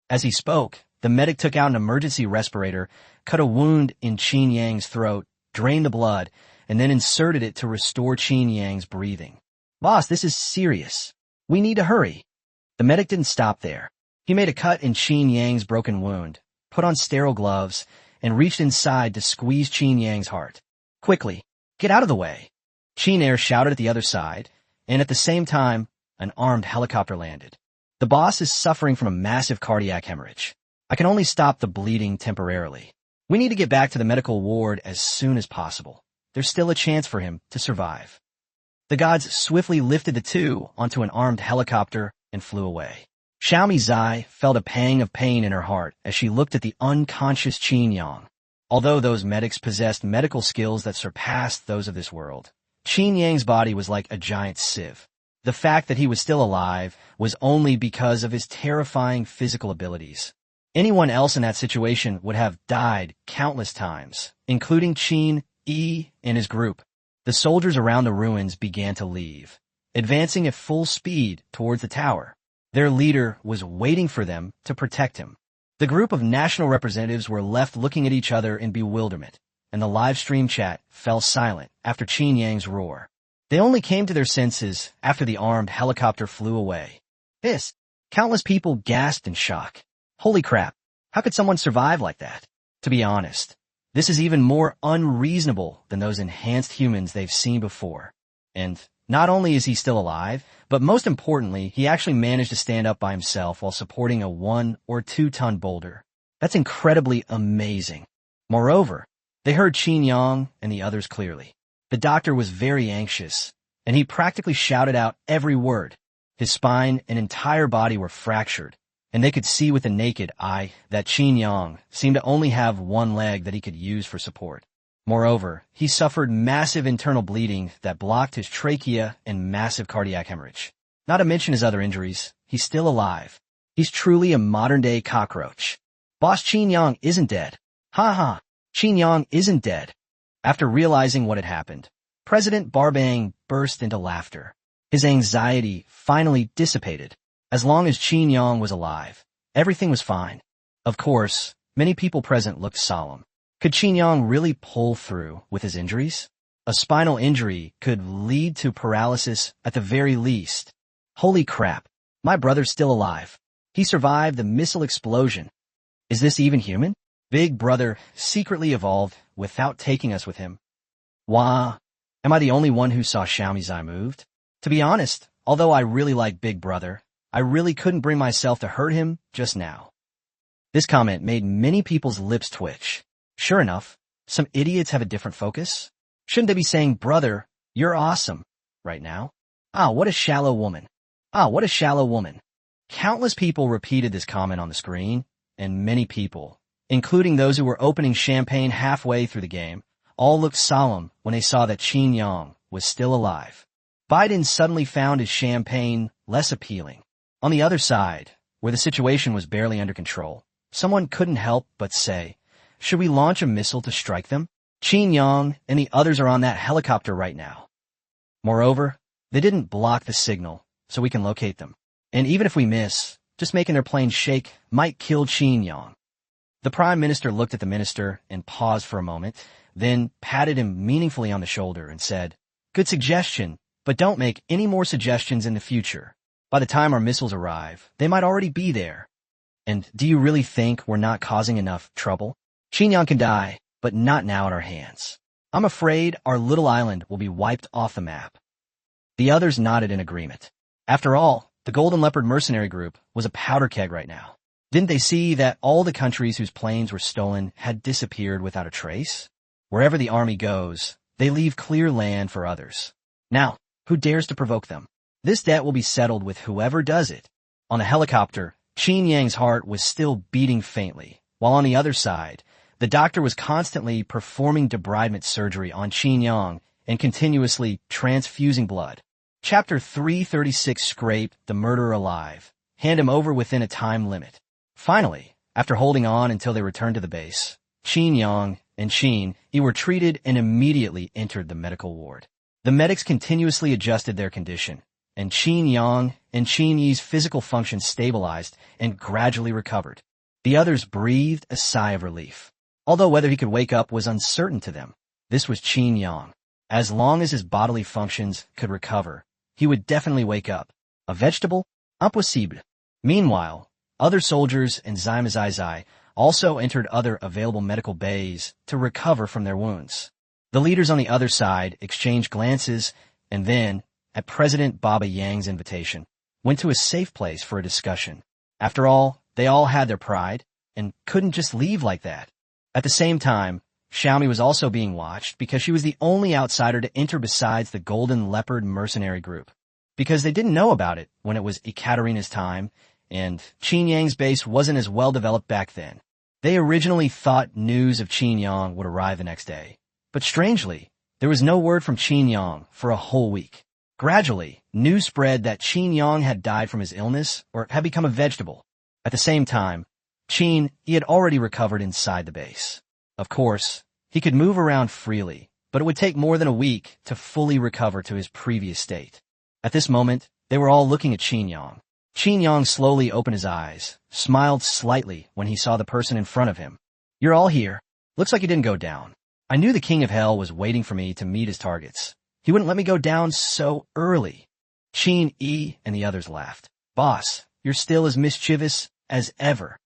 As he spoke, the medic took out an emergency respirator, cut a wound in Qin Yang's throat, drained the blood, and then inserted it to restore Qin Yang's breathing. "Boss, this is serious. We need to hurry." The medic didn't stop there. He made a cut in Qin Yang's broken wound, put on sterile gloves, and reached inside to squeeze Qin Yang's heart. "Quickly, get out of the way." Qin Air shouted at the other side, and at the same time, an armed helicopter landed. "The boss is suffering from a massive cardiac hemorrhage. I can only stop the bleeding temporarily. We need to get back to the medical ward as soon as possible. There's still a chance for him to survive." The gods swiftly lifted the two onto an armed helicopter and flew away. Xiaomi Zai felt a pang of pain in her heart as she looked at the unconscious Qin Yang. Although those medics possessed medical skills that surpassed those of this world, Qin Yang's body was like a giant sieve. The fact that he was still alive was only because of his terrifying physical abilities. Anyone else in that situation would have died countless times, including Qin Yi and his group. The soldiers around the ruins began to leave, advancing at full speed towards the tower. Their leader was waiting for them to protect him. The group of national representatives were left looking at each other in bewilderment, and the live stream chat fell silent after Qin Yang's roar. They only came to their senses after the armed helicopter flew away. Countless people gasped in shock. Holy crap, how could someone survive like that? To be honest, this is even more unreasonable than those enhanced humans they've seen before. And not only is he still alive, but most importantly, he actually managed to stand up by himself while supporting a 1 or 2 ton boulder. That's incredibly amazing. Moreover, they heard Qin Yang and the others clearly. The doctor was very anxious, and he practically shouted out every word. His spine and entire body were fractured, and they could see with the naked eye that Qin Yang seemed to only have one leg that he could use for support. Moreover, he suffered massive internal bleeding that blocked his trachea and massive cardiac hemorrhage. Not to mention his other injuries, he's still alive. He's truly a modern-day cockroach. Boss Qin Yang isn't dead. Ha ha, Qin Yang isn't dead. After realizing what had happened, President Barbang burst into laughter. His anxiety finally dissipated. As long as Qin Yang was alive, everything was fine. Of course, many people present looked solemn. Could Qin Yang really pull through with his injuries? A spinal injury could lead to paralysis at the very least. Holy crap, my brother's still alive. He survived the missile explosion. Is this even human? Big Brother secretly evolved without taking us with him. Wah, am I the only one who saw Xiaomi's eye moved? To be honest, although I really like Big Brother, I really couldn't bring myself to hurt him just now. This comment made many people's lips twitch. Sure enough, some idiots have a different focus. Shouldn't they be saying, brother, you're awesome, right now? Ah, what a shallow woman. Ah, what a shallow woman. Countless people repeated this comment on the screen, and many people, including those who were opening champagne halfway through the game, all looked solemn when they saw that Qin Yang was still alive. Biden suddenly found his champagne less appealing. On the other side, where the situation was barely under control, someone couldn't help but say, should we launch a missile to strike them? Qin Yang and the others are on that helicopter right now. Moreover, they didn't block the signal, so we can locate them. And even if we miss, just making their plane shake might kill Qin Yang. The Prime Minister looked at the minister and paused for a moment, then patted him meaningfully on the shoulder and said, good suggestion, but don't make any more suggestions in the future. By the time our missiles arrive, they might already be there. And do you really think we're not causing enough trouble? Qin Yang can die, but not now at our hands. I'm afraid our little island will be wiped off the map. The others nodded in agreement. After all, the Golden Leopard mercenary group was a powder keg right now. Didn't they see that all the countries whose planes were stolen had disappeared without a trace? Wherever the army goes, they leave clear land for others. Now, who dares to provoke them? This debt will be settled with whoever does it. On the helicopter, Qin Yang's heart was still beating faintly, while on the other side, the doctor was constantly performing debridement surgery on Qin Yang and continuously transfusing blood. Chapter 336 scraped the murderer alive. Hand him over within a time limit. Finally, after holding on until they returned to the base, Qin Yang and Qin Yi were treated and immediately entered the medical ward. The medics continuously adjusted their condition, and Qin Yang and Qin Yi's physical function stabilized and gradually recovered. The others breathed a sigh of relief. Although whether he could wake up was uncertain to them, this was Qin Yang. As long as his bodily functions could recover, he would definitely wake up. A vegetable? Impossible. Meanwhile, other soldiers and Zai also entered other available medical bays to recover from their wounds. The leaders on the other side exchanged glances and then, at President Baba Yang's invitation, went to a safe place for a discussion. After all, they all had their pride and couldn't just leave like that. At the same time, Xiaomi was also being watched because she was the only outsider to enter besides the Golden Leopard mercenary group. Because they didn't know about it when it was Ekaterina's time, and Qin Yang's base wasn't as well developed back then. They originally thought news of Qin Yang would arrive the next day. But strangely, there was no word from Qin Yang for a whole week. Gradually, news spread that Qin Yang had died from his illness or had become a vegetable. At the same time, Qin Yi had already recovered inside the base. Of course, he could move around freely, but it would take more than a week to fully recover to his previous state. At this moment, they were all looking at Qin Yang. Qin Yang slowly opened his eyes, smiled slightly when he saw the person in front of him. You're all here. Looks like you didn't go down. I knew the King of Hell was waiting for me to meet his targets. He wouldn't let me go down so early. Qin Yi and the others laughed. Boss, you're still as mischievous as ever.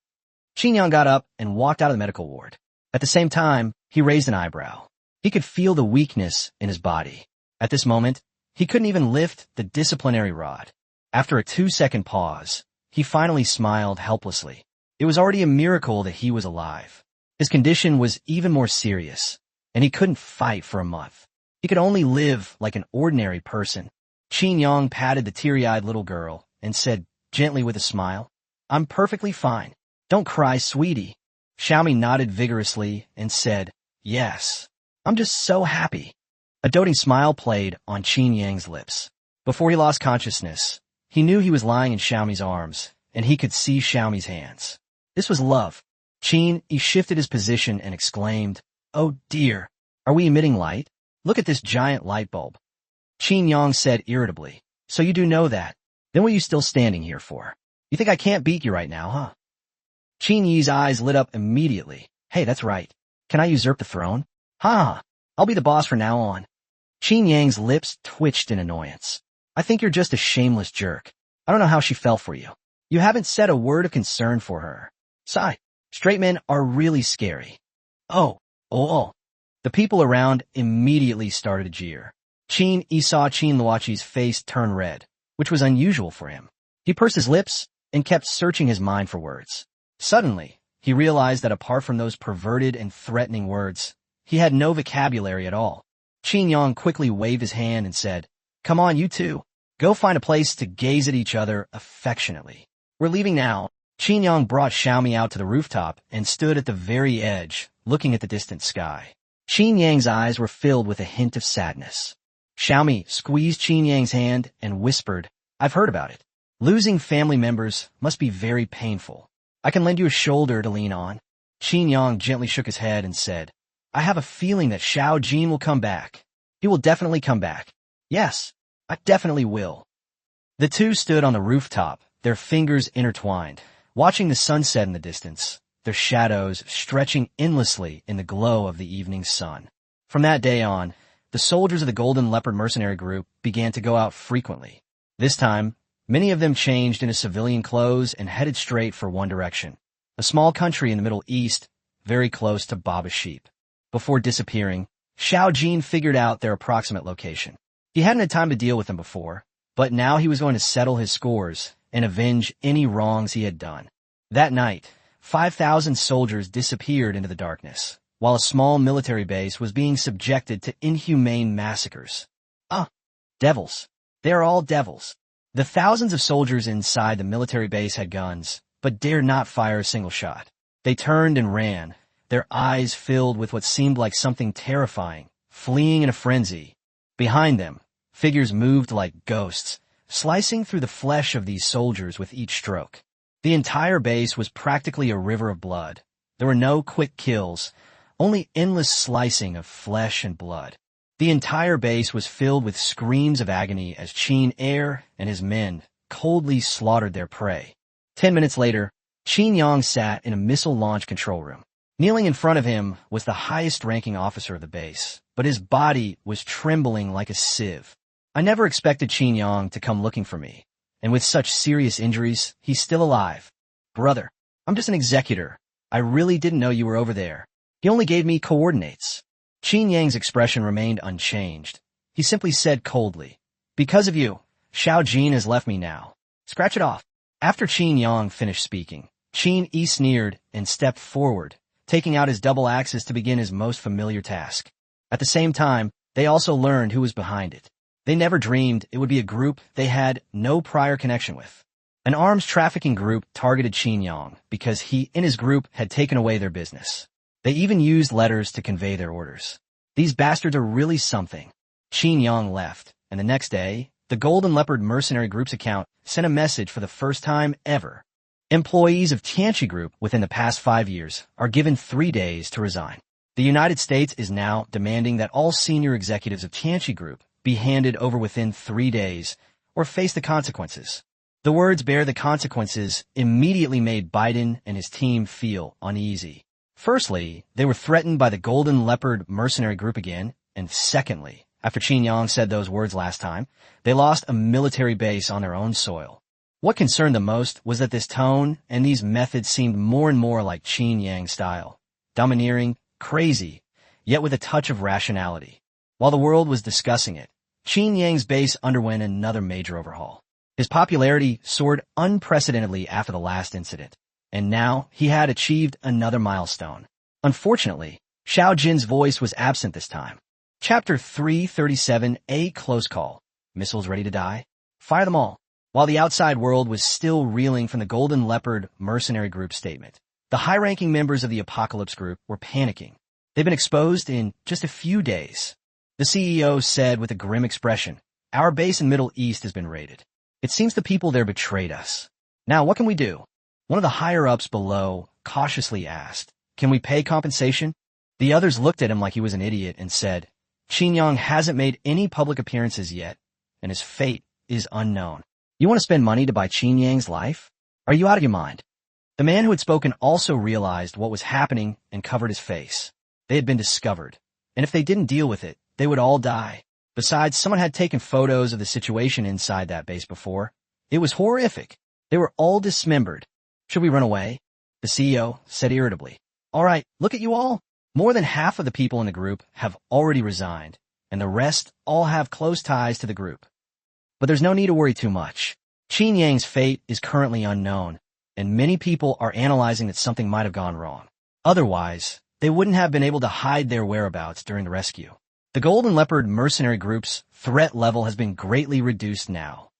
Qin Yang got up and walked out of the medical ward. At the same time, he raised an eyebrow. He could feel the weakness in his body. At this moment, he couldn't even lift the disciplinary rod. After a 2-second pause, he finally smiled helplessly. It was already a miracle that he was alive. His condition was even more serious, and he couldn't fight for a month. He could only live like an ordinary person. Qin Yang patted the teary-eyed little girl and said gently with a smile, I'm perfectly fine. Don't cry, sweetie. Xiaomi nodded vigorously and said, yes. I'm just so happy. A doting smile played on Qin Yang's lips. Before he lost consciousness, he knew he was lying in Xiaomi's arms, and he could see Xiaomi's hands. This was love. Qin Yi shifted his position and exclaimed, oh dear, are we emitting light? Look at this giant light bulb. Qin Yang said irritably, so you do know that. Then what are you still standing here for? You think I can't beat you right now, huh? Qin Yi's eyes lit up immediately. Hey, that's right. Can I usurp the throne? Ha! I'll be the boss from now on. Qin Yang's lips twitched in annoyance. I think you're just a shameless jerk. I don't know how she fell for you. You haven't said a word of concern for her. Sigh. Straight men are really scary. Oh. The people around immediately started to jeer. Qin Yi saw Qin Luoqi's face turn red, which was unusual for him. He pursed his lips and kept searching his mind for words. Suddenly, he realized that apart from those perverted and threatening words, he had no vocabulary at all. Qin Yang quickly waved his hand and said, come on, you two. Go find a place to gaze at each other affectionately. We're leaving now. Qin Yang brought Xiaomi out to the rooftop and stood at the very edge, looking at the distant sky. Qin Yang's eyes were filled with a hint of sadness. Xiaomi squeezed Qin Yang's hand and whispered, I've heard about it. Losing family members must be very painful. I can lend you a shoulder to lean on. Qin Yang gently shook his head and said, I have a feeling that Xiao Jin will come back. He will definitely come back. Yes, I definitely will. The two stood on the rooftop, their fingers intertwined, watching the sunset in the distance, their shadows stretching endlessly in the glow of the evening sun. From that day on, the soldiers of the Golden Leopard Mercenary Group began to go out frequently. This time, many of them changed into civilian clothes and headed straight for one direction, a small country in the Middle East, very close to Baba Sheep. Before disappearing, Xiao Jin figured out their approximate location. He hadn't had time to deal with them before, but now he was going to settle his scores and avenge any wrongs he had done. That night, 5,000 soldiers disappeared into the darkness, while a small military base was being subjected to inhumane massacres. Devils. They are all devils. The thousands of soldiers inside the military base had guns, but dared not fire a single shot. They turned and ran, their eyes filled with what seemed like something terrifying, fleeing in a frenzy. Behind them, figures moved like ghosts, slicing through the flesh of these soldiers with each stroke. The entire base was practically a river of blood. There were no quick kills, only endless slicing of flesh and blood. The entire base was filled with screams of agony as Qin Er and his men coldly slaughtered their prey. 10 minutes later, Qin Yang sat in a missile launch control room. Kneeling in front of him was the highest-ranking officer of the base, but his body was trembling like a sieve. I never expected Qin Yang to come looking for me, and with such serious injuries, he's still alive. Brother, I'm just an executor. I really didn't know you were over there. He only gave me coordinates. Qin Yang's expression remained unchanged. He simply said coldly, because of you, Xiao Jin has left me now. Scratch it off. After Qin Yang finished speaking, Qin Yi sneered and stepped forward, taking out his double axes to begin his most familiar task. At the same time, they also learned who was behind it. They never dreamed it would be a group they had no prior connection with. An arms trafficking group targeted Qin Yang because he and his group had taken away their business. They even used letters to convey their orders. These bastards are really something. Qin Yang left, and the next day, the Golden Leopard Mercenary Group's account sent a message for the first time ever. Employees of Tianqi Group within the past 5 years are given 3 days to resign. The United States is now demanding that all senior executives of Tianqi Group be handed over within 3 days or face the consequences. The The words bear the consequences immediately made Biden and his team feel uneasy. Firstly, they were threatened by the Golden Leopard mercenary group again, and secondly, after Qin Yang said those words last time, they lost a military base on their own soil. What concerned them most was that this tone and these methods seemed more and more like Qin Yang's style. Domineering, crazy, yet with a touch of rationality. While the world was discussing it, Qin Yang's base underwent another major overhaul. His popularity soared unprecedentedly after the last incident, and now he had achieved another milestone. Unfortunately, Xiao Jin's voice was absent this time. Chapter 337, A Close Call. Missiles ready to die? Fire them all. While the outside world was still reeling from the Golden Leopard mercenary group statement, the high-ranking members of the Apocalypse group were panicking. They've been exposed in just a few days. The CEO said with a grim expression, "Our base in Middle East has been raided. It seems the people there betrayed us. Now what can we do?" One of the higher-ups below cautiously asked, "Can we pay compensation?" The others looked at him like he was an idiot and said, "Qin Yang hasn't made any public appearances yet, and his fate is unknown. You want to spend money to buy Qin Yang's life? Are you out of your mind?" The man who had spoken also realized what was happening and covered his face. They had been discovered, and if they didn't deal with it, they would all die. Besides, someone had taken photos of the situation inside that base before. It was horrific. They were all dismembered. "Should we run away?" The CEO said irritably. "All right, look at you all. More than half of the people in the group have already resigned, and the rest all have close ties to the group. But there's no need to worry too much. Qin Yang's fate is currently unknown, and many people are analyzing that something might have gone wrong. Otherwise, they wouldn't have been able to hide their whereabouts during the rescue. The Golden Leopard mercenary group's threat level has been greatly reduced now.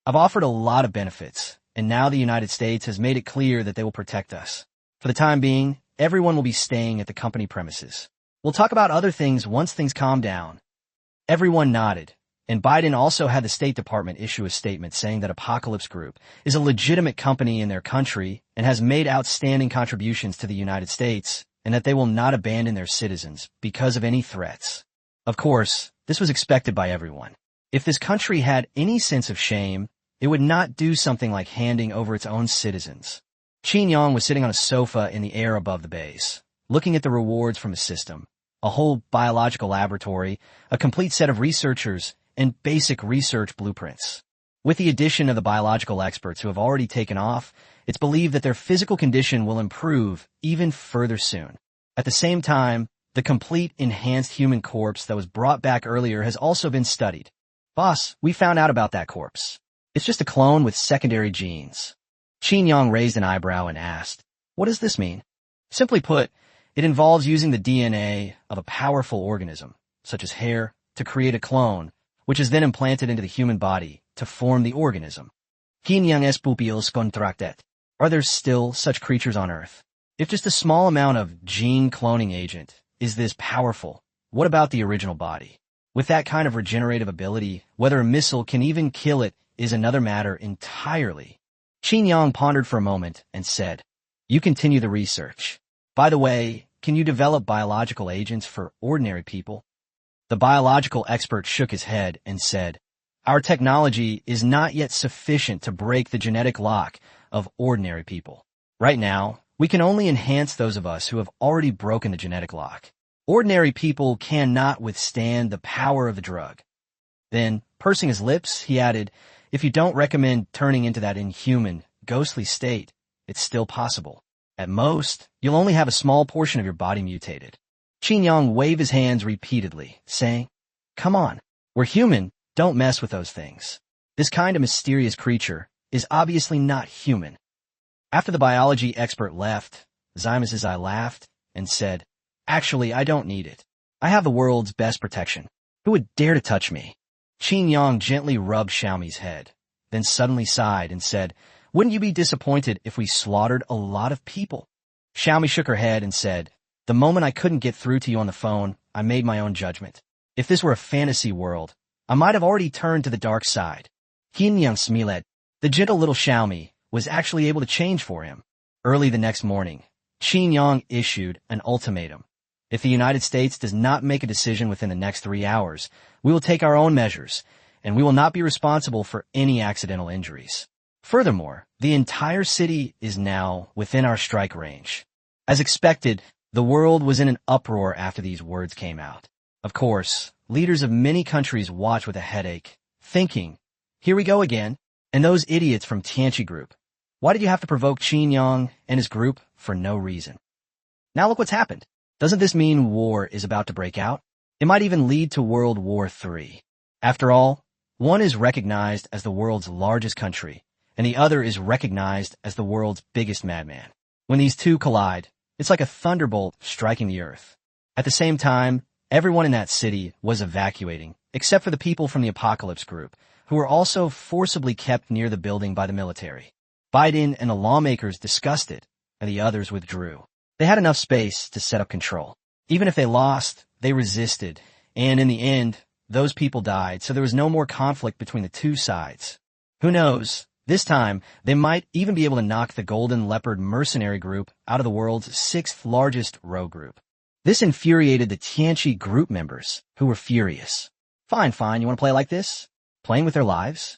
I've offered a lot of benefits, and now the United States has made it clear that they will protect us. For the time being, everyone will be staying at the company premises. We'll talk about other things once things calm down." Everyone nodded, and Biden also had the State Department issue a statement saying that Apocalypse Group is a legitimate company in their country and has made outstanding contributions to the United States, and that they will not abandon their citizens because of any threats. Of course, this was expected by everyone. If this country had any sense of shame, it would not do something like handing over its own citizens. Qin Yang was sitting on a sofa in the air above the base, looking at the rewards from the system, a whole biological laboratory, a complete set of researchers, and basic research blueprints. With the addition of the biological experts who have already taken off, it's believed that their physical condition will improve even further soon. At the same time, the complete enhanced human corpse that was brought back earlier has also been studied. "Boss, we found out about that corpse. It's just a clone with secondary genes." Qin Yang raised an eyebrow and asked, "What does this mean?" Simply put, it involves using the DNA of a powerful organism, such as hair, to create a clone, which is then implanted into the human body to form the organism. Qin Yang es pupils contractet. Are there still such creatures on Earth? If just a small amount of gene cloning agent is this powerful, what about the original body? With that kind of regenerative ability, whether a missile can even kill it is another matter entirely. Qin Yang pondered for a moment and said, "You continue the research. By the way, can you develop biological agents for ordinary people?" The biological expert shook his head and said, "Our technology is not yet sufficient to break the genetic lock of ordinary people. Right now, we can only enhance those of us who have already broken the genetic lock. Ordinary people cannot withstand the power of the drug." Then, pursing his lips, he added, "If you don't recommend turning into that inhuman, ghostly state, it's still possible. At most, you'll only have a small portion of your body mutated." Qin Yang waved his hands repeatedly, saying, "Come on, we're human, don't mess with those things. This kind of mysterious creature is obviously not human." After the biology expert left, Zymus' eye laughed and said, "Actually, I don't need it. I have the world's best protection. Who would dare to touch me?" Qin Yang gently rubbed Xiaomi's head, then suddenly sighed and said, "Wouldn't you be disappointed if we slaughtered a lot of people?" Xiaomi shook her head and said, "The moment I couldn't get through to you on the phone, I made my own judgment. If this were a fantasy world, I might have already turned to the dark side." Qin Yang smiled. The gentle little Xiaomi was actually able to change for him. Early the next morning, Qin Yang issued an ultimatum. "If the United States does not make a decision within the next 3 hours, we will take our own measures, and we will not be responsible for any accidental injuries." Furthermore, the entire city is now within our strike range. As expected, the world was in an uproar after these words came out. Of course, leaders of many countries watched with a headache, thinking, here we go again, and those idiots from Tianchi Group. Why did you have to provoke Qin Yang and his group for no reason? Now look what's happened. Doesn't this mean war is about to break out? It might even lead to World War III. After all, one is recognized as the world's largest country, and the other is recognized as the world's biggest madman. When these two collide, it's like a thunderbolt striking the earth. At the same time, everyone in that city was evacuating, except for the people from the Apocalypse Group, who were also forcibly kept near the building by the military. Biden and the lawmakers discussed it, and the others withdrew. They had enough space to set up control. Even if they lost, they resisted, and in the end, those people died, so there was no more conflict between the two sides. Who knows? This time, they might even be able to knock the Golden Leopard mercenary group out of the world's sixth largest rogue group. This infuriated the Tianchi group members, who were furious. Fine, you want to play like this? Playing with their lives?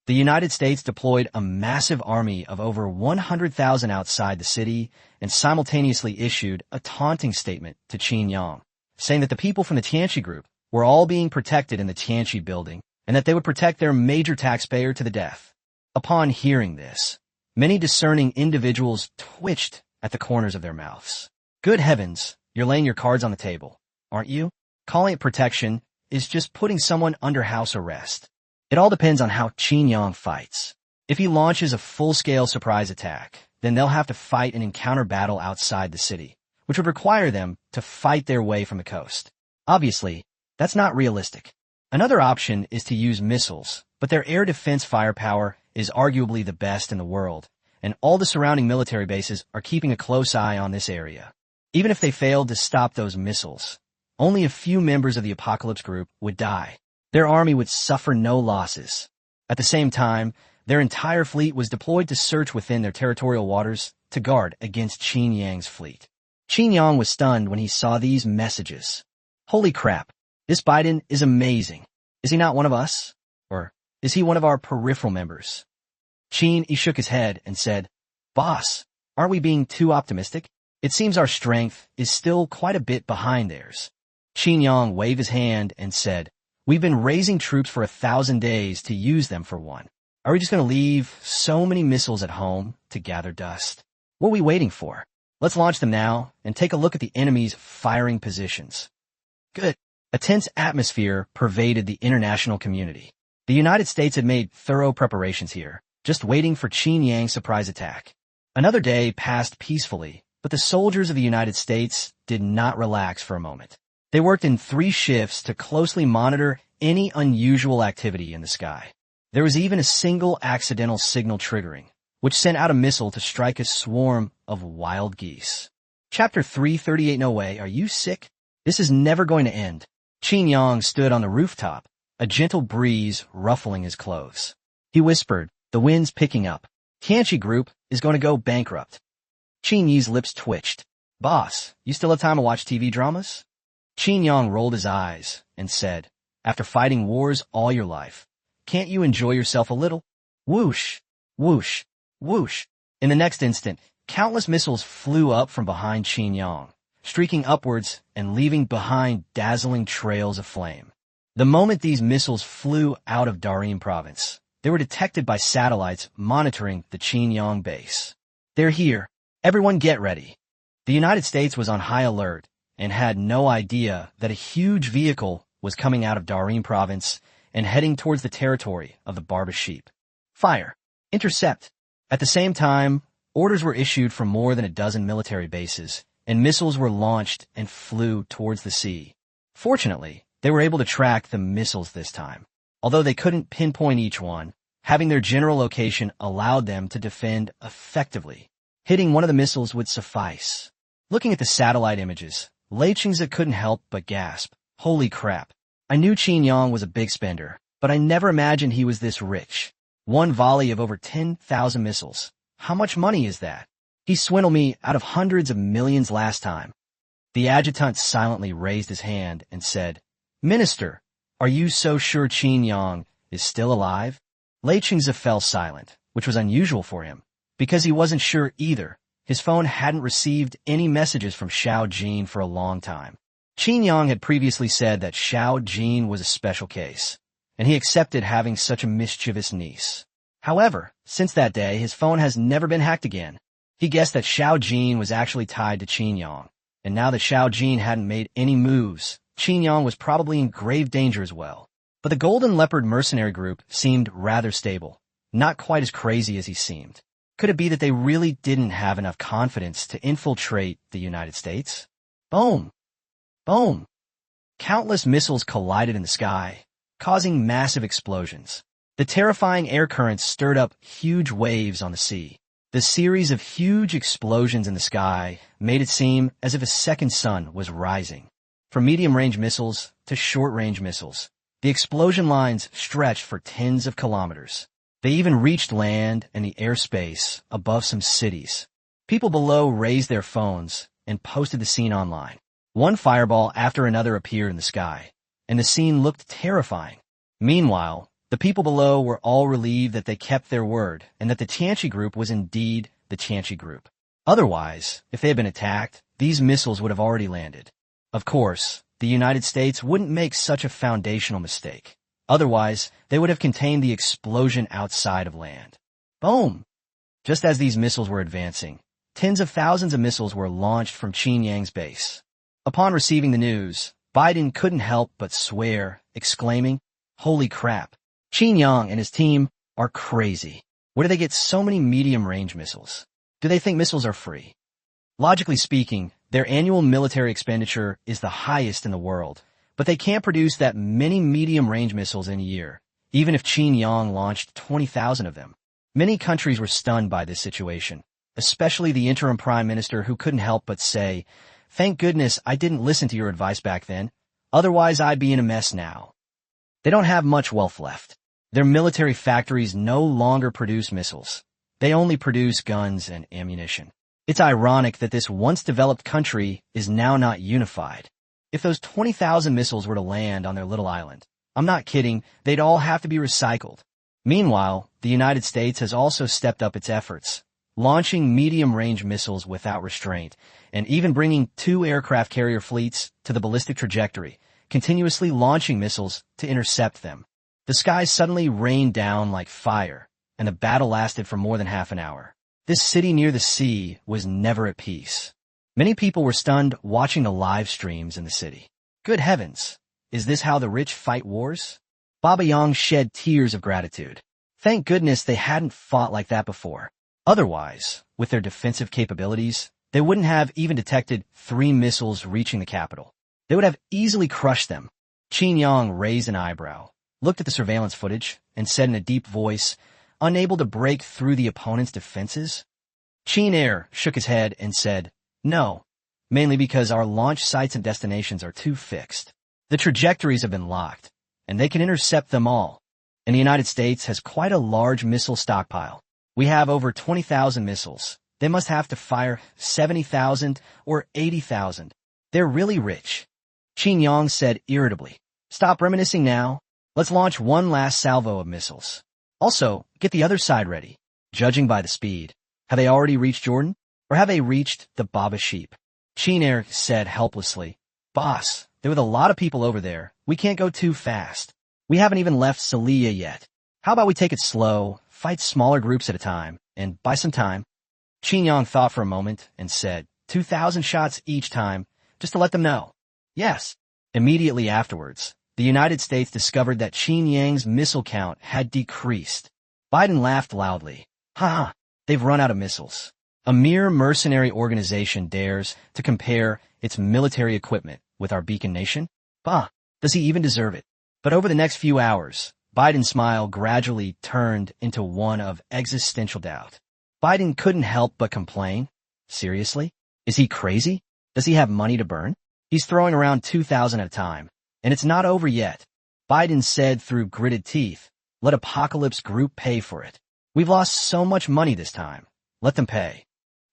The United States deployed a massive army of over 100,000 outside the city and simultaneously issued a taunting statement to Qin Yang, saying that the people from the Tianchi group were all being protected in the Tianchi building and that they would protect their major taxpayer to the death. Upon hearing this, many discerning individuals twitched at the corners of their mouths. Good heavens, you're laying your cards on the table, aren't you? Calling it protection is just putting someone under house arrest. It all depends on how Qin Yang fights. If he launches a full-scale surprise attack, then they'll have to fight an encounter battle outside the city, which would require them to fight their way from the coast. Obviously, that's not realistic. Another option is to use missiles, but their air defense firepower is arguably the best in the world, and all the surrounding military bases are keeping a close eye on this area. Even if they failed to stop those missiles, only a few members of the Apocalypse Group would die. Their army would suffer no losses. At the same time, their entire fleet was deployed to search within their territorial waters to guard against Qin Yang's fleet. Qin Yang was stunned when he saw these messages. Holy crap, this Biden is amazing. Is he not one of us? Or is he one of our peripheral members? He shook his head and said, Boss, aren't we being too optimistic? It seems our strength is still quite a bit behind theirs. Qin Yang waved his hand and said, We've been raising troops for 1,000 days to use them for one. Are we just going to leave so many missiles at home to gather dust? What are we waiting for? Let's launch them now and take a look at the enemy's firing positions. Good. A tense atmosphere pervaded the international community. The United States had made thorough preparations here, just waiting for Qin Yang's surprise attack. Another day passed peacefully, but the soldiers of the United States did not relax for a moment. They worked in 3 shifts to closely monitor any unusual activity in the sky. There was even a single accidental signal triggering, which sent out a missile to strike a swarm of wild geese. Chapter 338. No way, are you sick? This is never going to end. Qin Yang stood on the rooftop, a gentle breeze ruffling his clothes. He whispered, the wind's picking up. Tianchi Group is going to go bankrupt. Qin Yi's lips twitched. Boss, you still have time to watch TV dramas? Qin Yang rolled his eyes and said, after fighting wars all your life, can't you enjoy yourself a little? Whoosh, whoosh, whoosh. In the next instant, countless missiles flew up from behind Qin Yang, streaking upwards and leaving behind dazzling trails of flame. The moment these missiles flew out of Darim province, they were detected by satellites monitoring the Qin Yang base. They're here. Everyone get ready. The United States was on high alert and had no idea that a huge vehicle was coming out of Darim province and heading towards the territory of the Barba sheep. Fire. Intercept. At the same time, orders were issued from more than a dozen military bases, and missiles were launched and flew towards the sea. Fortunately, they were able to track the missiles this time. Although they couldn't pinpoint each one, having their general location allowed them to defend effectively. Hitting one of the missiles would suffice. Looking at the satellite images, Lei Qingzi couldn't help but gasp. Holy crap. I knew Qin Yang was a big spender, but I never imagined he was this rich. One volley of over 10,000 missiles. How much money is that? He swindled me out of hundreds of millions last time. The adjutant silently raised his hand and said, Minister, are you so sure Qin Yang is still alive? Lei Qingzi fell silent, which was unusual for him, because he wasn't sure either. His phone hadn't received any messages from Xiao Jin for a long time. Qin Yang had previously said that Xiao Jin was a special case, and he accepted having such a mischievous niece. However, since that day, his phone has never been hacked again. He guessed that Xiao Jin was actually tied to Qin Yang, and now that Xiao Jin hadn't made any moves, Qin Yang was probably in grave danger as well. But the Golden Leopard mercenary group seemed rather stable, not quite as crazy as he seemed. Could it be that they really didn't have enough confidence to infiltrate the United States? Boom! Boom! Countless missiles collided in the sky, causing massive explosions. The terrifying air currents stirred up huge waves on the sea. The series of huge explosions in the sky made it seem as if a second sun was rising. From medium-range missiles to short-range missiles, the explosion lines stretched for tens of kilometers. They even reached land and the airspace above some cities. People below raised their phones and posted the scene online. One fireball after another appeared in the sky, and the scene looked terrifying. Meanwhile, the people below were all relieved that they kept their word and that the Tianchi group was indeed the Tianchi group. Otherwise, if they had been attacked, these missiles would have already landed. Of course, the United States wouldn't make such a foundational mistake. Otherwise, they would have contained the explosion outside of land. Boom! Just as these missiles were advancing, tens of thousands of missiles were launched from Qin Yang's base. Upon receiving the news, Biden couldn't help but swear, exclaiming, "Holy crap! Qin Yang and his team are crazy. Where do they get so many medium-range missiles? Do they think missiles are free?" Logically speaking, their annual military expenditure is the highest in the world, but they can't produce that many medium-range missiles in a year, even if Qin Yang launched 20,000 of them. Many countries were stunned by this situation, especially the interim prime minister who couldn't help but say, "Thank goodness I didn't listen to your advice back then, otherwise I'd be in a mess now." They don't have much wealth left. Their military factories no longer produce missiles. They only produce guns and ammunition. It's ironic that this once-developed country is now not unified. If those 20,000 missiles were to land on their little island, I'm not kidding, they'd all have to be recycled. Meanwhile, the United States has also stepped up its efforts, launching medium-range missiles without restraint, and even bringing 2 aircraft carrier fleets to the ballistic trajectory, continuously launching missiles to intercept them. The skies suddenly rained down like fire, and the battle lasted for more than half an hour. This city near the sea was never at peace. Many people were stunned watching the live streams in the city. Good heavens, is this how the rich fight wars? Baba Yang shed tears of gratitude. Thank goodness they hadn't fought like that before. Otherwise, with their defensive capabilities, they wouldn't have even detected 3 missiles reaching the capital. They would have easily crushed them. Qin Yang raised an eyebrow, looked at the surveillance footage, and said in a deep voice, unable to break through the opponent's defenses. Qin Air shook his head and said, "No, mainly because our launch sites and destinations are too fixed. The trajectories have been locked, and they can intercept them all. And the United States has quite a large missile stockpile. We have over 20,000 missiles. They must have to fire 70,000 or 80,000. They're really rich." Qin Yang said irritably, "Stop reminiscing now. Let's launch one last salvo of missiles. Also, get the other side ready." Judging by the speed, have they already reached Jordan? Or have they reached the Baba Sheep? Qin Air said helplessly, "Boss, there were a lot of people over there. We can't go too fast. We haven't even left Celia yet. How about we take it slow, fight smaller groups at a time, and buy some time?" Qin Yang thought for a moment and said, 2,000 shots each time, just to let them know. Yes. Immediately afterwards, the United States discovered that Qin Yang's missile count had decreased. Biden laughed loudly. "Ha! They've run out of missiles. A mere mercenary organization dares to compare its military equipment with our beacon nation? Bah! Does he even deserve it?" But over the next few hours, Biden's smile gradually turned into one of existential doubt. Biden couldn't help but complain. Seriously? Is he crazy? Does he have money to burn? He's throwing around 2,000 at a time, and it's not over yet. Biden said through gritted teeth, "Let Apocalypse Group pay for it. We've lost so much money this time. Let them pay."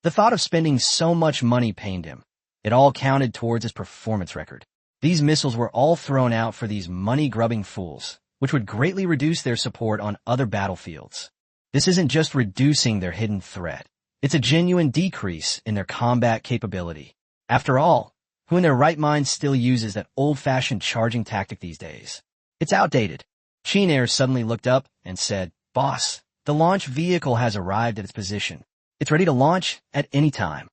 The thought of spending so much money pained him. It all counted towards his performance record. These missiles were all thrown out for these money-grubbing fools, which would greatly reduce their support on other battlefields. This isn't just reducing their hidden threat. It's a genuine decrease in their combat capability. After all, who in their right mind still uses that old-fashioned charging tactic these days? It's outdated. Qin Air suddenly looked up and said, "Boss, the launch vehicle has arrived at its position. It's ready to launch at any time."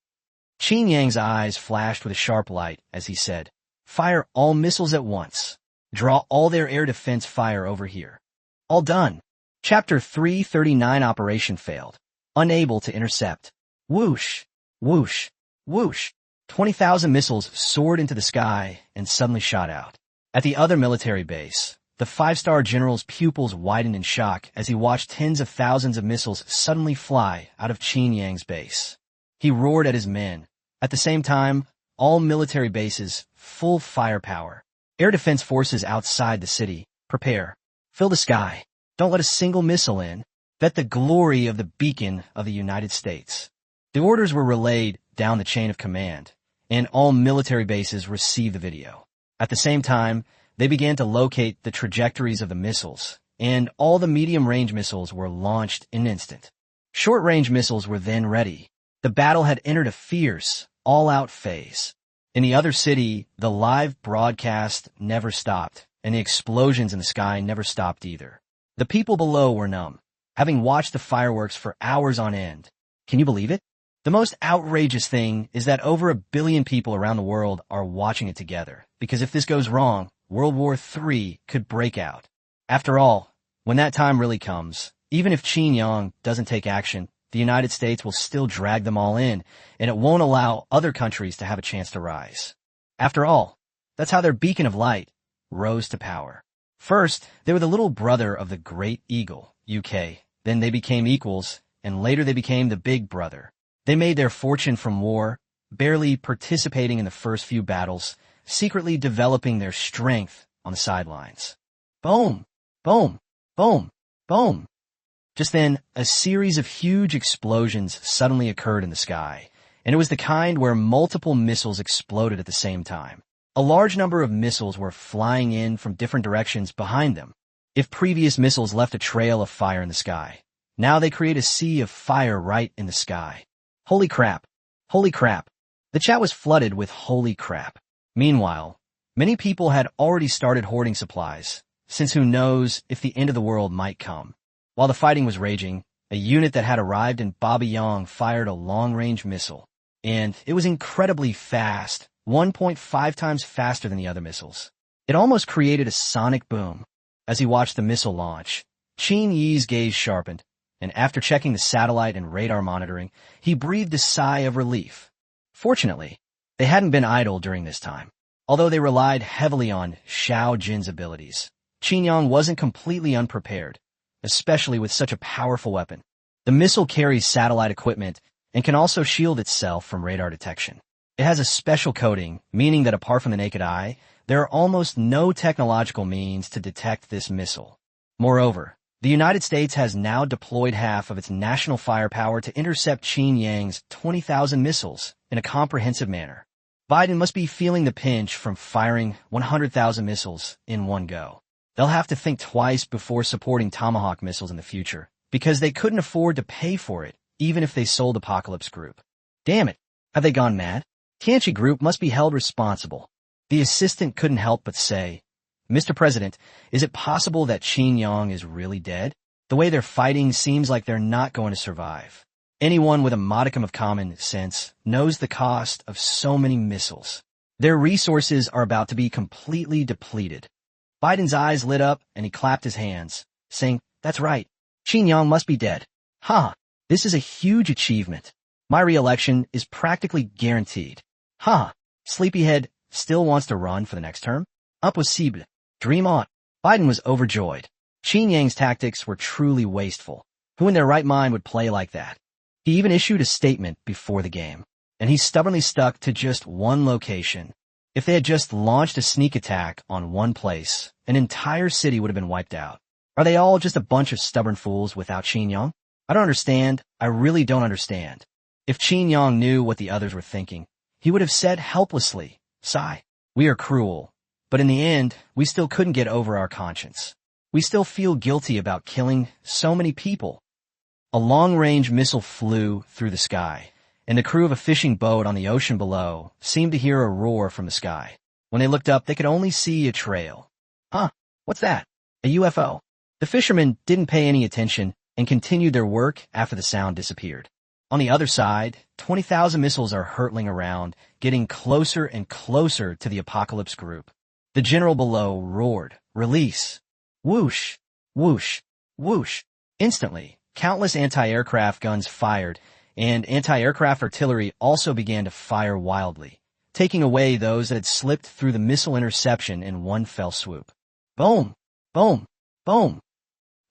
Qin Yang's eyes flashed with a sharp light as he said, "Fire all missiles at once. Draw all their air defense fire over here." All done. Chapter 339 Operation failed. Unable to intercept. Whoosh, whoosh, whoosh. 20,000 missiles soared into the sky and suddenly shot out. At the other military base, the five-star general's pupils widened in shock as he watched tens of thousands of missiles suddenly fly out of Qin Yang's base. He roared at his men. At the same time, all military bases, full firepower. Air defense forces outside the city, prepare. Fill the sky. Don't let a single missile in. Bet the glory of the beacon of the United States. The orders were relayed down the chain of command, and all military bases received the video. At the same time, they began to locate the trajectories of the missiles, and all the medium-range missiles were launched in an instant. Short-range missiles were then ready. The battle had entered a fierce, all-out phase. In the other city, the live broadcast never stopped, and the explosions in the sky never stopped either. The people below were numb, having watched the fireworks for hours on end. Can you believe it? The most outrageous thing is that over 1 billion people around the world are watching it together, because if this goes wrong, World War III could break out. After all, when that time really comes, even if Qin Yang doesn't take action, the United States will still drag them all in, and it won't allow other countries to have a chance to rise. After all, that's how their beacon of light rose to power. First, they were the little brother of the Great Eagle, UK. Then they became equals, and later they became the big brother. They made their fortune from war, barely participating in the first few battles, secretly developing their strength on the sidelines. Boom! Boom! Boom! Boom! Just then, a series of huge explosions suddenly occurred in the sky, and it was the kind where multiple missiles exploded at the same time. A large number of missiles were flying in from different directions behind them. If previous missiles left a trail of fire in the sky, now they create a sea of fire right in the sky. Holy crap! Holy crap! The chat was flooded with holy crap. Meanwhile, many people had already started hoarding supplies, since who knows if the end of the world might come. While the fighting was raging, a unit that had arrived in Babayang fired a long-range missile, and it was incredibly fast, 1.5 times faster than the other missiles. It almost created a sonic boom. As he watched the missile launch, Qin Yi's gaze sharpened, and after checking the satellite and radar monitoring, he breathed a sigh of relief. Fortunately, they hadn't been idle during this time. Although they relied heavily on Xiao Jin's abilities, Qin Yang wasn't completely unprepared, especially with such a powerful weapon. The missile carries satellite equipment and can also shield itself from radar detection. It has a special coating, meaning that apart from the naked eye, there are almost no technological means to detect this missile. Moreover, the United States has now deployed half of its national firepower to intercept Qin Yang's 20,000 missiles in a comprehensive manner. Biden must be feeling the pinch from firing 100,000 missiles in one go. They'll have to think twice before supporting Tomahawk missiles in the future, because they couldn't afford to pay for it, even if they sold Apocalypse Group. Damn it, have they gone mad? Tianchi Group must be held responsible. The assistant couldn't help but say, "Mr. President, is it possible that Qin Yang is really dead? The way they're fighting seems like they're not going to survive." Anyone with a modicum of common sense knows the cost of so many missiles. Their resources are about to be completely depleted. Biden's eyes lit up and he clapped his hands, saying, "That's right. Qin Yang must be dead. Ha! This is a huge achievement. My re-election is practically guaranteed. Ha! Sleepyhead still wants to run for the next term? Impossible. Dream on." Biden was overjoyed. Qin Yang's tactics were truly wasteful. Who in their right mind would play like that? He even issued a statement before the game, and he stubbornly stuck to just one location. If they had just launched a sneak attack on one place, an entire city would have been wiped out. Are they all just a bunch of stubborn fools without Qin Yang? I don't understand. I really don't understand. If Qin Yang knew what the others were thinking, he would have said helplessly, "Sigh, we are cruel, but in the end, we still couldn't get over our conscience. We still feel guilty about killing so many people." A long-range missile flew through the sky, and the crew of a fishing boat on the ocean below seemed to hear a roar from the sky. When they looked up, they could only see a trail. Huh, what's that? A UFO. The fishermen didn't pay any attention and continued their work after the sound disappeared. On the other side, 20,000 missiles are hurtling around, getting closer and closer to the apocalypse group. The general below roared, "Release!" Whoosh, whoosh, whoosh. Instantly, countless anti-aircraft guns fired, and anti-aircraft artillery also began to fire wildly, taking away those that had slipped through the missile interception in one fell swoop. Boom, boom, boom.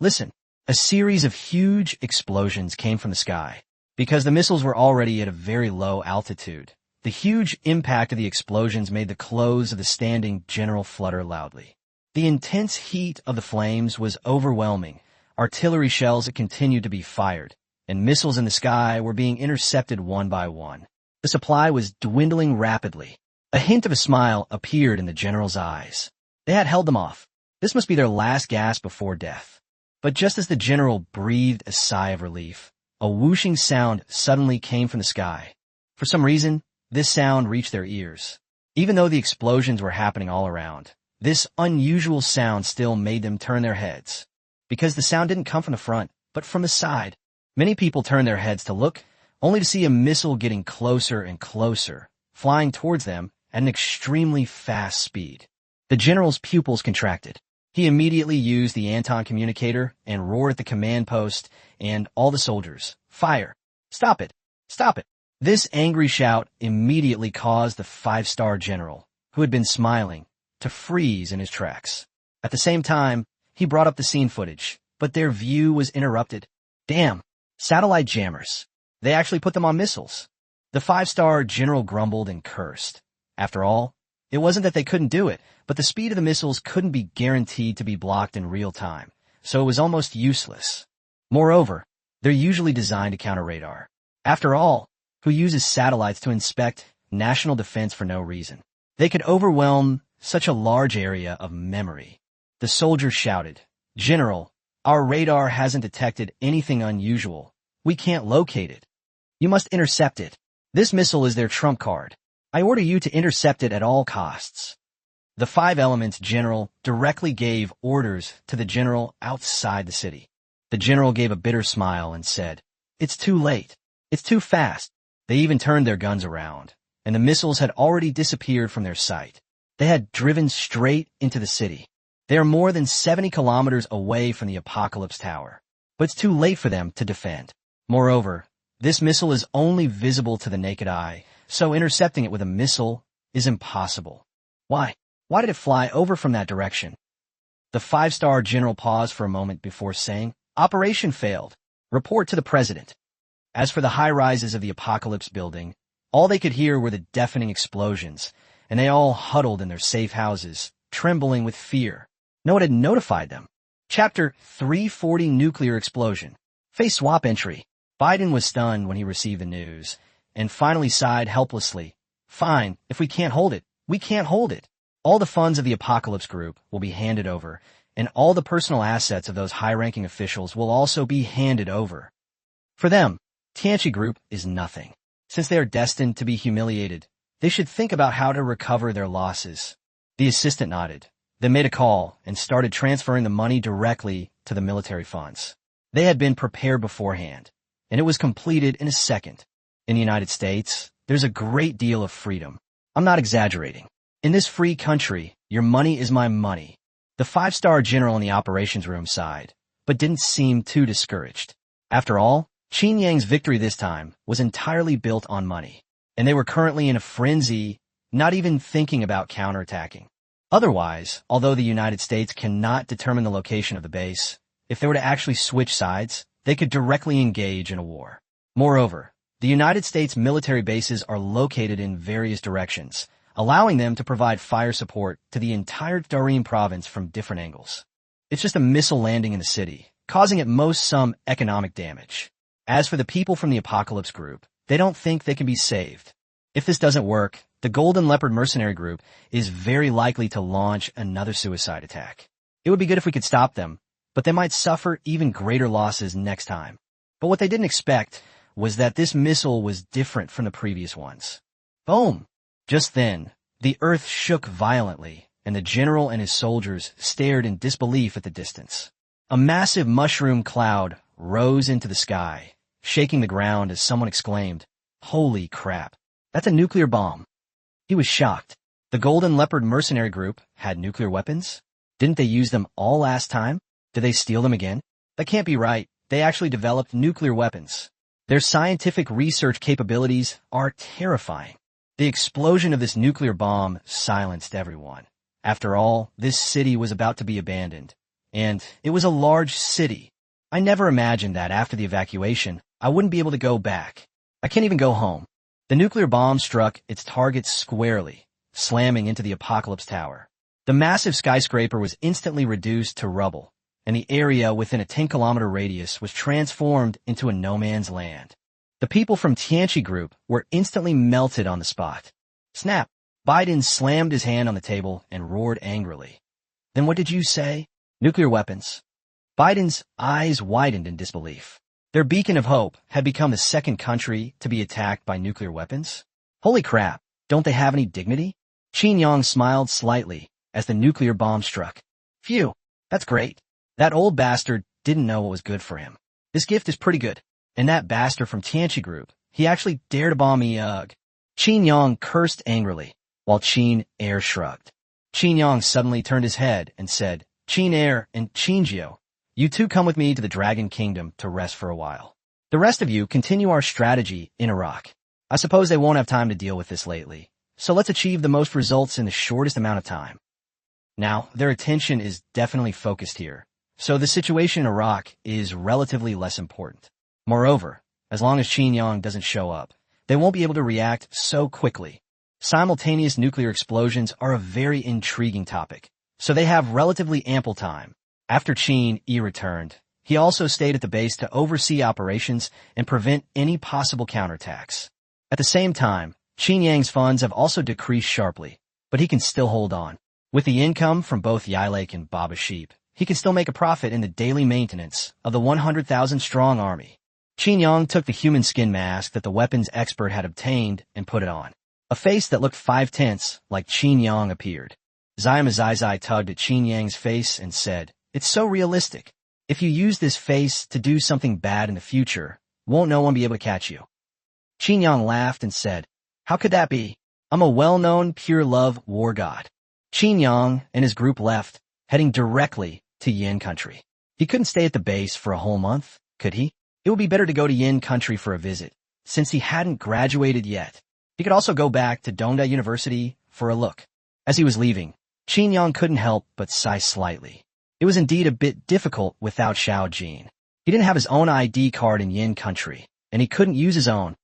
Listen, a series of huge explosions came from the sky. Because the missiles were already at a very low altitude, the huge impact of the explosions made the clothes of the standing general flutter loudly. The intense heat of the flames was overwhelming. Artillery shells had continued to be fired, and missiles in the sky were being intercepted one by one. The supply was dwindling rapidly. A hint of a smile appeared in the general's eyes. They had held them off. This must be their last gasp before death. But just as the general breathed a sigh of relief, a whooshing sound suddenly came from the sky. For some reason, this sound reached their ears. Even though the explosions were happening all around, this unusual sound still made them turn their heads. Because the sound didn't come from the front, but from the side. Many people turned their heads to look, only to see a missile getting closer and closer, flying towards them at an extremely fast speed. The general's pupils contracted. He immediately used the Anton communicator and roared at the command post and all the soldiers, "Fire! Stop it! Stop it!" This angry shout immediately caused the 5-star general, who had been smiling, to freeze in his tracks. At the same time, he brought up the scene footage, but their view was interrupted. Damn! Satellite jammers. They actually put them on missiles. The 5-star general grumbled and cursed. After all, it wasn't that they couldn't do it, but the speed of the missiles couldn't be guaranteed to be blocked in real time, so it was almost useless. Moreover, they're usually designed to counter radar. After all, who uses satellites to inspect national defense for no reason? They could overwhelm such a large area of memory. The soldiers shouted, "General, our radar hasn't detected anything unusual. We can't locate it. You must intercept it. This missile is their trump card. I order you to intercept it at all costs." The 5 Elements general directly gave orders to the general outside the city. The general gave a bitter smile and said, "It's too late. It's too fast." They even turned their guns around, and the missiles had already disappeared from their sight. They had driven straight into the city. They are more than 70 kilometers away from the Apocalypse Tower, but it's too late for them to defend. Moreover, this missile is only visible to the naked eye, so intercepting it with a missile is impossible. Why? Why did it fly over from that direction? The 5-star general paused for a moment before saying, "Operation failed. Report to the president." As for the high-rises of the Apocalypse building, all they could hear were the deafening explosions, and they all huddled in their safe houses, trembling with fear. No one had notified them. Chapter 340 Nuclear Explosion. Face swap entry. Biden was stunned when he received the news, and finally sighed helplessly. "Fine, if we can't hold it, we can't hold it." All the funds of the Apocalypse Group will be handed over, and all the personal assets of those high-ranking officials will also be handed over. For them, Tianchi Group is nothing. Since they are destined to be humiliated, they should think about how to recover their losses. The assistant nodded, then made a call and started transferring the money directly to the military funds. They had been prepared beforehand, and it was completed in a second. In the United States, there's a great deal of freedom. I'm not exaggerating. In this free country, your money is my money. The 5-star general in the operations room sighed, but didn't seem too discouraged. After all, Qin Yang's victory this time was entirely built on money, and they were currently in a frenzy, not even thinking about counterattacking. Otherwise, although the United States cannot determine the location of the base, if they were to actually switch sides, they could directly engage in a war. Moreover, the United States military bases are located in various directions, allowing them to provide fire support to the entire Darim province from different angles. It's just a missile landing in the city, causing at most some economic damage. As for the people from the Apocalypse Group, they don't think they can be saved. If this doesn't work, the Golden Leopard Mercenary Group is very likely to launch another suicide attack. It would be good if we could stop them, but they might suffer even greater losses next time. But what they didn't expect was that this missile was different from the previous ones. Boom! Just then, the earth shook violently, and the general and his soldiers stared in disbelief at the distance. A massive mushroom cloud rose into the sky, shaking the ground as someone exclaimed, "Holy crap! That's a nuclear bomb." He was shocked. The Golden Leopard mercenary group had nuclear weapons? Didn't they use them all last time? Did they steal them again? That can't be right. They actually developed nuclear weapons. Their scientific research capabilities are terrifying. The explosion of this nuclear bomb silenced everyone. After all, this city was about to be abandoned. And it was a large city. I never imagined that after the evacuation, I wouldn't be able to go back. I can't even go home. The nuclear bomb struck its target squarely, slamming into the Apocalypse Tower. The massive skyscraper was instantly reduced to rubble, and the area within a 10-kilometer radius was transformed into a no-man's land. The people from Tianchi Group were instantly melted on the spot. Snap! Biden slammed his hand on the table and roared angrily. "Then what did you say?" "Nuclear weapons." Biden's eyes widened in disbelief. Their beacon of hope had become the second country to be attacked by nuclear weapons? Holy crap, don't they have any dignity? Qin Yang smiled slightly as the nuclear bomb struck. Phew, that's great. That old bastard didn't know what was good for him. This gift is pretty good. And that bastard from Tianchi Group, he actually dared to bomb me, ugh. Qin Yang cursed angrily, while Qin Air shrugged. Qin Yang suddenly turned his head and said, "Qin Air and Qin Jiu, you two come with me to the Dragon Kingdom to rest for a while. The rest of you continue our strategy in Iraq. I suppose they won't have time to deal with this lately, so let's achieve the most results in the shortest amount of time." Now, their attention is definitely focused here, so the situation in Iraq is relatively less important. Moreover, as long as Qin Yang doesn't show up, they won't be able to react so quickly. Simultaneous nuclear explosions are a very intriguing topic, so they have relatively ample time. After Qin Yi returned, he also stayed at the base to oversee operations and prevent any possible counterattacks. At the same time, Qin Yang's funds have also decreased sharply, but he can still hold on. With the income from both Yilake and Baba Sheep, he can still make a profit in the daily maintenance of the 100,000-strong army. Qin Yang took the human skin mask that the weapons expert had obtained and put it on. A face that looked 5/10 like Qin Yang appeared. Zai tugged at Qin Yang's face and said, "It's so realistic. If you use this face to do something bad in the future, won't no one be able to catch you?" Qin Yang laughed and said, "How could that be? I'm a well-known pure love war god." Qin Yang and his group left, heading directly to Yin country. He couldn't stay at the base for a whole month, could he? It would be better to go to Yin country for a visit, since he hadn't graduated yet. He could also go back to Dongda University for a look. As he was leaving, Qin Yang couldn't help but sigh slightly. It was indeed a bit difficult without Xiao Jin. He didn't have his own ID card in Yin country, and he couldn't use his own.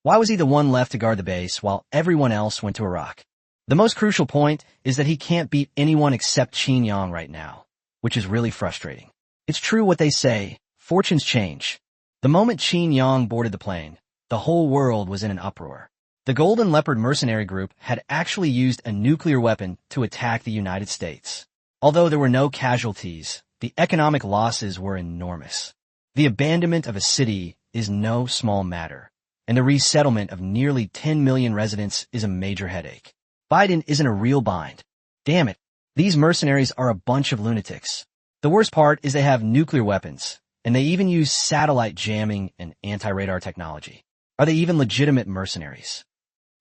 Why was he the one left to guard the base while everyone else went to Iraq? The most crucial point is that he can't beat anyone except Qin Yang right now, which is really frustrating. It's true what they say, fortunes change. The moment Qin Yang boarded the plane, the whole world was in an uproar. The Golden Leopard mercenary group had actually used a nuclear weapon to attack the United States. Although there were no casualties, the economic losses were enormous. The abandonment of a city is no small matter, and the resettlement of nearly 10 million residents is a major headache. Biden is in a real bind. Damn it, these mercenaries are a bunch of lunatics. The worst part is they have nuclear weapons, and they even use satellite jamming and anti-radar technology. Are they even legitimate mercenaries?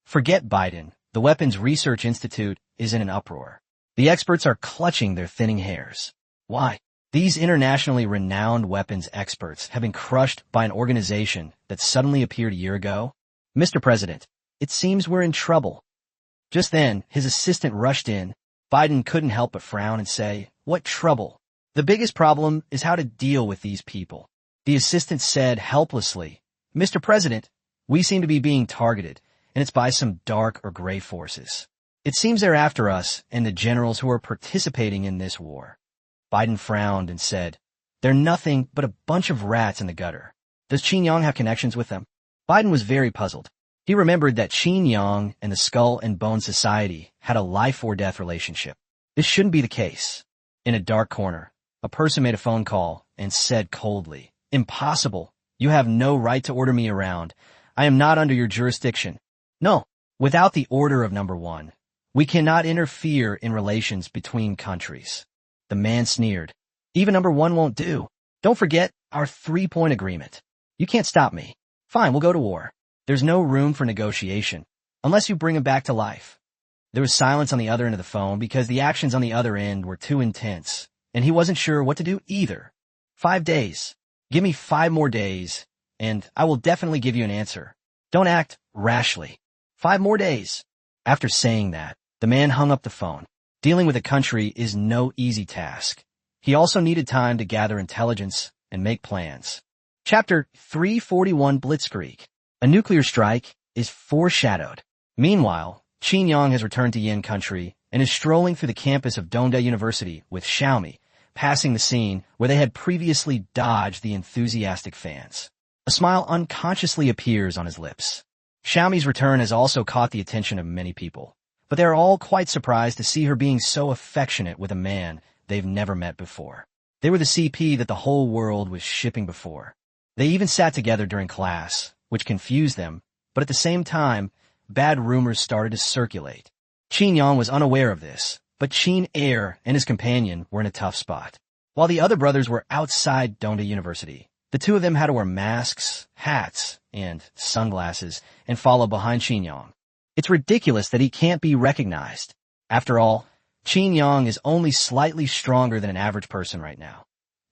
Forget Biden. The Weapons Research Institute is in an uproar. The experts are clutching their thinning hairs. Why? These internationally renowned weapons experts have been crushed by an organization that suddenly appeared a year ago. "Mr. President, it seems we're in trouble." Just then, his assistant rushed in. Biden couldn't help but frown and say, "What trouble?" "The biggest problem is how to deal with these people." The assistant said helplessly, "Mr. President, we seem to be being targeted, and it's by some dark or gray forces. It seems they're after us and the generals who are participating in this war." Biden frowned and said, "They're nothing but a bunch of rats in the gutter. Does Qin Yang have connections with them?" Biden was very puzzled. He remembered that Qin Yang and the Skull and Bone Society had a life-or-death relationship. This shouldn't be the case. In a dark corner, a person made a phone call and said coldly, "Impossible. You have no right to order me around. I am not under your jurisdiction. No, without the order of number one, we cannot interfere in relations between countries." The man sneered. "Even number one won't do. Don't forget our 3-point agreement. You can't stop me. Fine, we'll go to war. There's no room for negotiation, unless you bring him back to life." There was silence on the other end of the phone because the actions on the other end were too intense, and he wasn't sure what to do either. 5 days. Give me 5 more days, and I will definitely give you an answer. Don't act rashly. 5 more days. After saying that, the man hung up the phone. Dealing with a country is no easy task. He also needed time to gather intelligence and make plans. Chapter 341 Blitzkrieg. A nuclear strike is foreshadowed. Meanwhile, Qin Yang has returned to Yin country and is strolling through the campus of Dongda University with Xiaomi, passing the scene where they had previously dodged the enthusiastic fans. A smile unconsciously appears on his lips. Xiaomi's return has also caught the attention of many people, but they are all quite surprised to see her being so affectionate with a man they've never met before. They were the CP that the whole world was shipping before. They even sat together during class, which confused them, but at the same time, bad rumors started to circulate. Qin Yang was unaware of this, but Qin Air and his companion were in a tough spot. While the other brothers were outside Dongda University, the two of them had to wear masks, hats, and sunglasses and follow behind Qin Yang. It's ridiculous that he can't be recognized. After all, Qin Yang is only slightly stronger than an average person right now.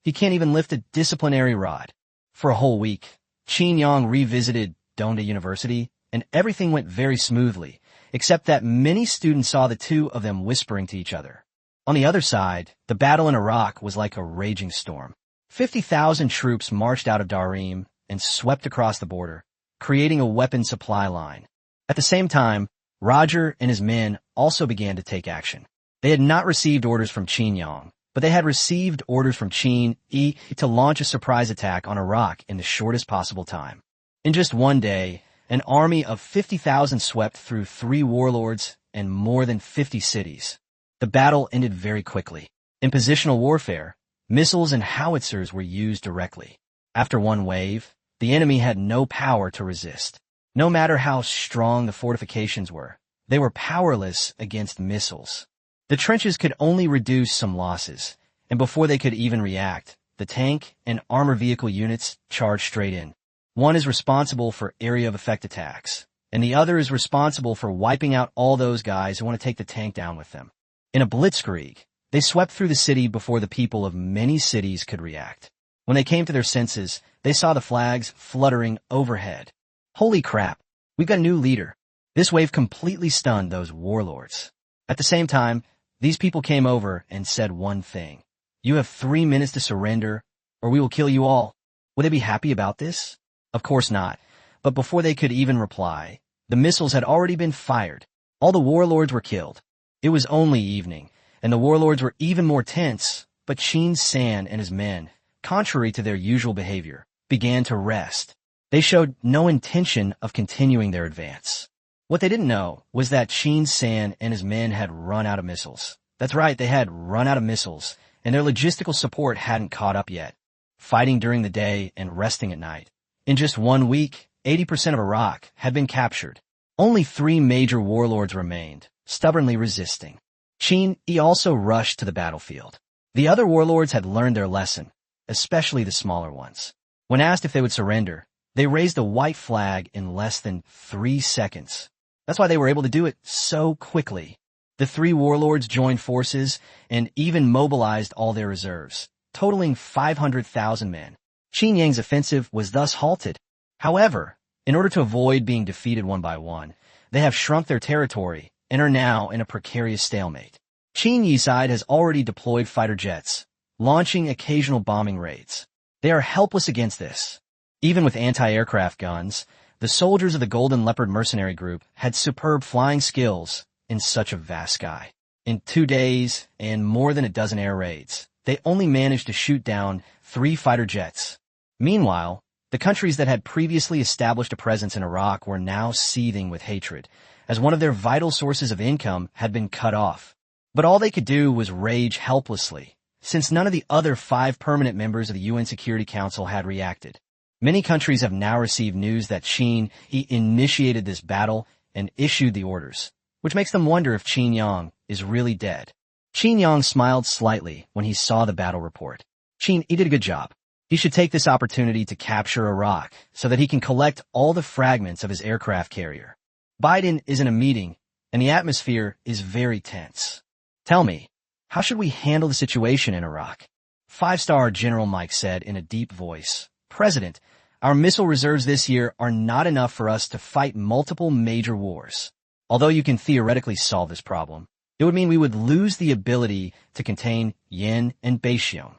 He can't even lift a disciplinary rod. For a whole week, Qin Yang revisited Dongda University, and everything went very smoothly, except that many students saw the two of them whispering to each other. On the other side, the battle in Iraq was like a raging storm. 50,000 troops marched out of Darim and swept across the border, creating a weapon supply line. At the same time, Roger and his men also began to take action. They had not received orders from Qin Yang, but they had received orders from Qin Yi to launch a surprise attack on Iraq in the shortest possible time. In just one day, an army of 50,000 swept through 3 warlords and more than 50 cities. The battle ended very quickly. In positional warfare, missiles and howitzers were used directly. After one wave, the enemy had no power to resist. No matter how strong the fortifications were, they were powerless against missiles. The trenches could only reduce some losses, and before they could even react, the tank and armor vehicle units charged straight in. One is responsible for area of effect attacks, and the other is responsible for wiping out all those guys who want to take the tank down with them. In a blitzkrieg, they swept through the city before the people of many cities could react. When they came to their senses, they saw the flags fluttering overhead. Holy crap, we've got a new leader. This wave completely stunned those warlords. At the same time, these people came over and said one thing. You have 3 minutes to surrender, or we will kill you all. Would they be happy about this? Of course not. But before they could even reply, the missiles had already been fired. All the warlords were killed. It was only evening, and the warlords were even more tense, but Qin San and his men, contrary to their usual behavior, began to rest. They showed no intention of continuing their advance. What they didn't know was that Qin San and his men had run out of missiles. That's right, they had run out of missiles, and their logistical support hadn't caught up yet. Fighting during the day and resting at night. In just 1 week, 80% of Iraq had been captured. Only 3 major warlords remained, stubbornly resisting. Qin Yi also rushed to the battlefield. The other warlords had learned their lesson, especially the smaller ones. When asked if they would surrender, they raised a white flag in less than 3 seconds. That's why they were able to do it so quickly. The 3 warlords joined forces and even mobilized all their reserves, totaling 500,000 men. Qin Yang's offensive was thus halted. However, in order to avoid being defeated one by one, they have shrunk their territory and are now in a precarious stalemate. Qin Yi's side has already deployed fighter jets, launching occasional bombing raids. They are helpless against this. Even with anti-aircraft guns, the soldiers of the Golden Leopard mercenary group had superb flying skills in such a vast sky. In 2 days and more than a dozen air raids, they only managed to shoot down 3 fighter jets. Meanwhile, the countries that had previously established a presence in Iraq were now seething with hatred, as one of their vital sources of income had been cut off. But all they could do was rage helplessly, since none of the other 5 permanent members of the UN Security Council had reacted. Many countries have now received news that Qin initiated this battle and issued the orders, which makes them wonder if Qin Yang is really dead. Qin Yang smiled slightly when he saw the battle report. Qin, he did a good job. He should take this opportunity to capture Iraq so that he can collect all the fragments of his aircraft carrier. Biden is in a meeting, and the atmosphere is very tense. Tell me, how should we handle the situation in Iraq? 5-star General Mike said in a deep voice. President, our missile reserves this year are not enough for us to fight multiple major wars. Although you can theoretically solve this problem, it would mean we would lose the ability to contain Yin and Baishiong.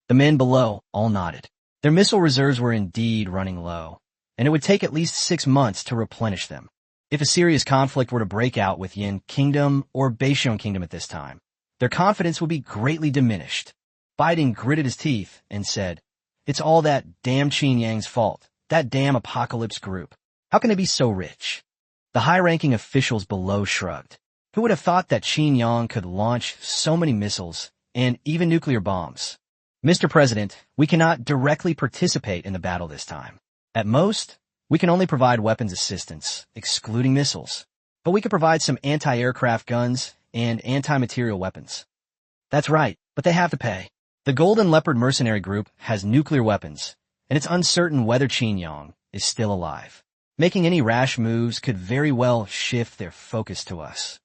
The men below all nodded. Their missile reserves were indeed running low, and it would take at least 6 months to replenish them. If a serious conflict were to break out with Yin Kingdom or Baishiong Kingdom at this time, their confidence would be greatly diminished. Biden gritted his teeth and said, "It's all that damn Qin Yang's fault, that damn apocalypse group. How can they be so rich?" The high-ranking officials below shrugged. Who would have thought that Qin Yang could launch so many missiles and even nuclear bombs? Mr. President, we cannot directly participate in the battle this time. At most, we can only provide weapons assistance, excluding missiles. But we could provide some anti-aircraft guns and anti-material weapons. That's right, but they have to pay. The Golden Leopard mercenary group has nuclear weapons, and it's uncertain whether Qin Yang is still alive. Making any rash moves could very well shift their focus to us.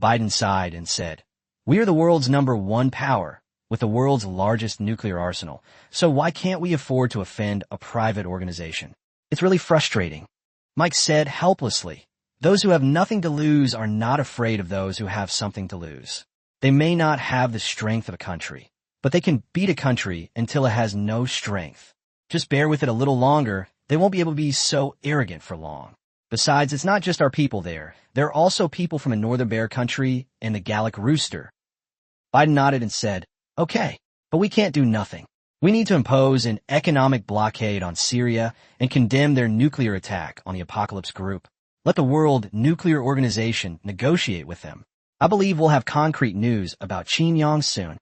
Biden sighed and said, "We are the world's #1 power, with the world's largest nuclear arsenal, so why can't we afford to offend a private organization? It's really frustrating." Mike said helplessly, "Those who have nothing to lose are not afraid of those who have something to lose. They may not have the strength of a country, but they can beat a country until it has no strength. Just bear with it a little longer. They won't be able to be so arrogant for long. Besides, it's not just our people there. There are also people from a northern bear country and the Gallic rooster." Biden nodded and said, "Okay, but we can't do nothing. We need to impose an economic blockade on Syria and condemn their nuclear attack on the apocalypse group. Let the World Nuclear Organization negotiate with them. I believe we'll have concrete news about Qin Yang soon."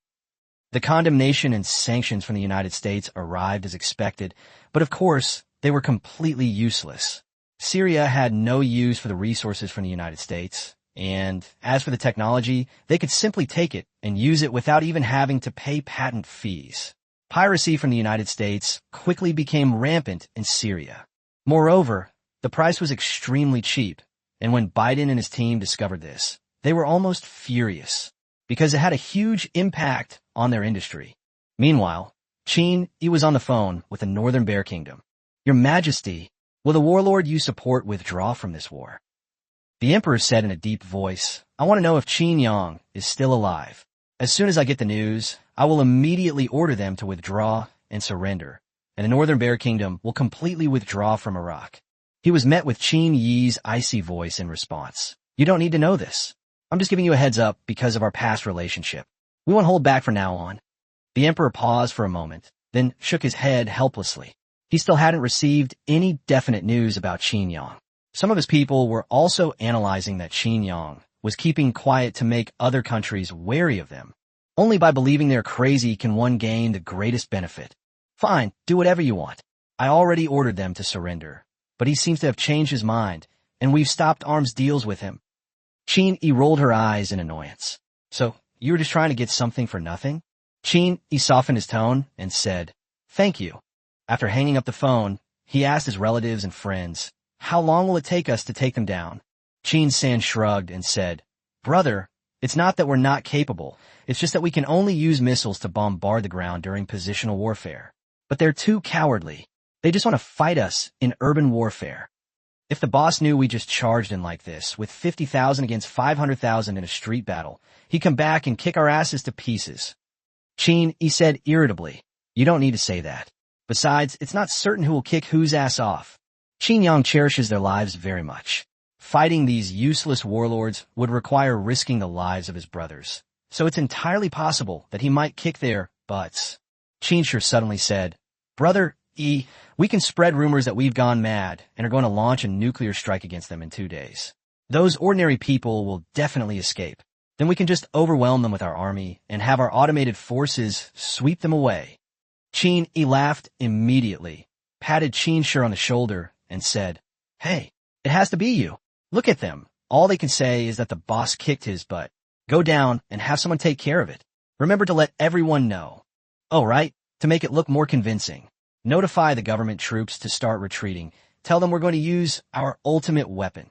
The condemnation and sanctions from the United States arrived as expected, but of course, they were completely useless. Syria had no use for the resources from the United States, and as for the technology, they could simply take it and use it without even having to pay patent fees. Piracy from the United States quickly became rampant in Syria. Moreover, the price was extremely cheap, and when Biden and his team discovered this, they were almost furious, because it had a huge impact on their industry. Meanwhile, Qin, he was on the phone with the Northern Bear Kingdom. "Your Majesty, will the warlord you support withdraw from this war?" The emperor said in a deep voice, "I want to know if Qin Yang is still alive. As soon as I get the news, I will immediately order them to withdraw and surrender, and the Northern Bear Kingdom will completely withdraw from Iraq." He was met with Qin Yi's icy voice in response. "You don't need to know this. I'm just giving you a heads up because of our past relationship. We won't hold back from now on." The emperor paused for a moment, then shook his head helplessly. He still hadn't received any definite news about Qin Yang. Some of his people were also analyzing that Qin Yang was keeping quiet to make other countries wary of them. Only by believing they're crazy can one gain the greatest benefit. "Fine, do whatever you want. I already ordered them to surrender, but he seems to have changed his mind, and we've stopped arms deals with him." Qin rolled her eyes in annoyance. "So, you were just trying to get something for nothing?" Qin softened his tone and said, "Thank you." After hanging up the phone, he asked his relatives and friends, "How long will it take us to take them down?" Qin San shrugged and said, "Brother, it's not that we're not capable. It's just that we can only use missiles to bombard the ground during positional warfare. But they're too cowardly. They just want to fight us in urban warfare. If the boss knew we just charged in like this, with 50,000 against 500,000 in a street battle, he'd come back and kick our asses to pieces." Qin, he said irritably, "You don't need to say that. Besides, it's not certain who will kick whose ass off." Qin Yang cherishes their lives very much. Fighting these useless warlords would require risking the lives of his brothers, so it's entirely possible that he might kick their butts. Qin suddenly said, "Brother we can spread rumors that we've gone mad and are going to launch a nuclear strike against them in 2 days. Those ordinary people will definitely escape. Then we can just overwhelm them with our army and have our automated forces sweep them away. Qin laughed immediately, patted Qin Shi on the shoulder, and said, "Hey, it has to be you. Look at them. All they can say is that the boss kicked his butt. Go down and have someone take care of it. Remember to let everyone know. Oh, right, to make it look more convincing. Notify the government troops to start retreating. Tell them we're going to use our ultimate weapon."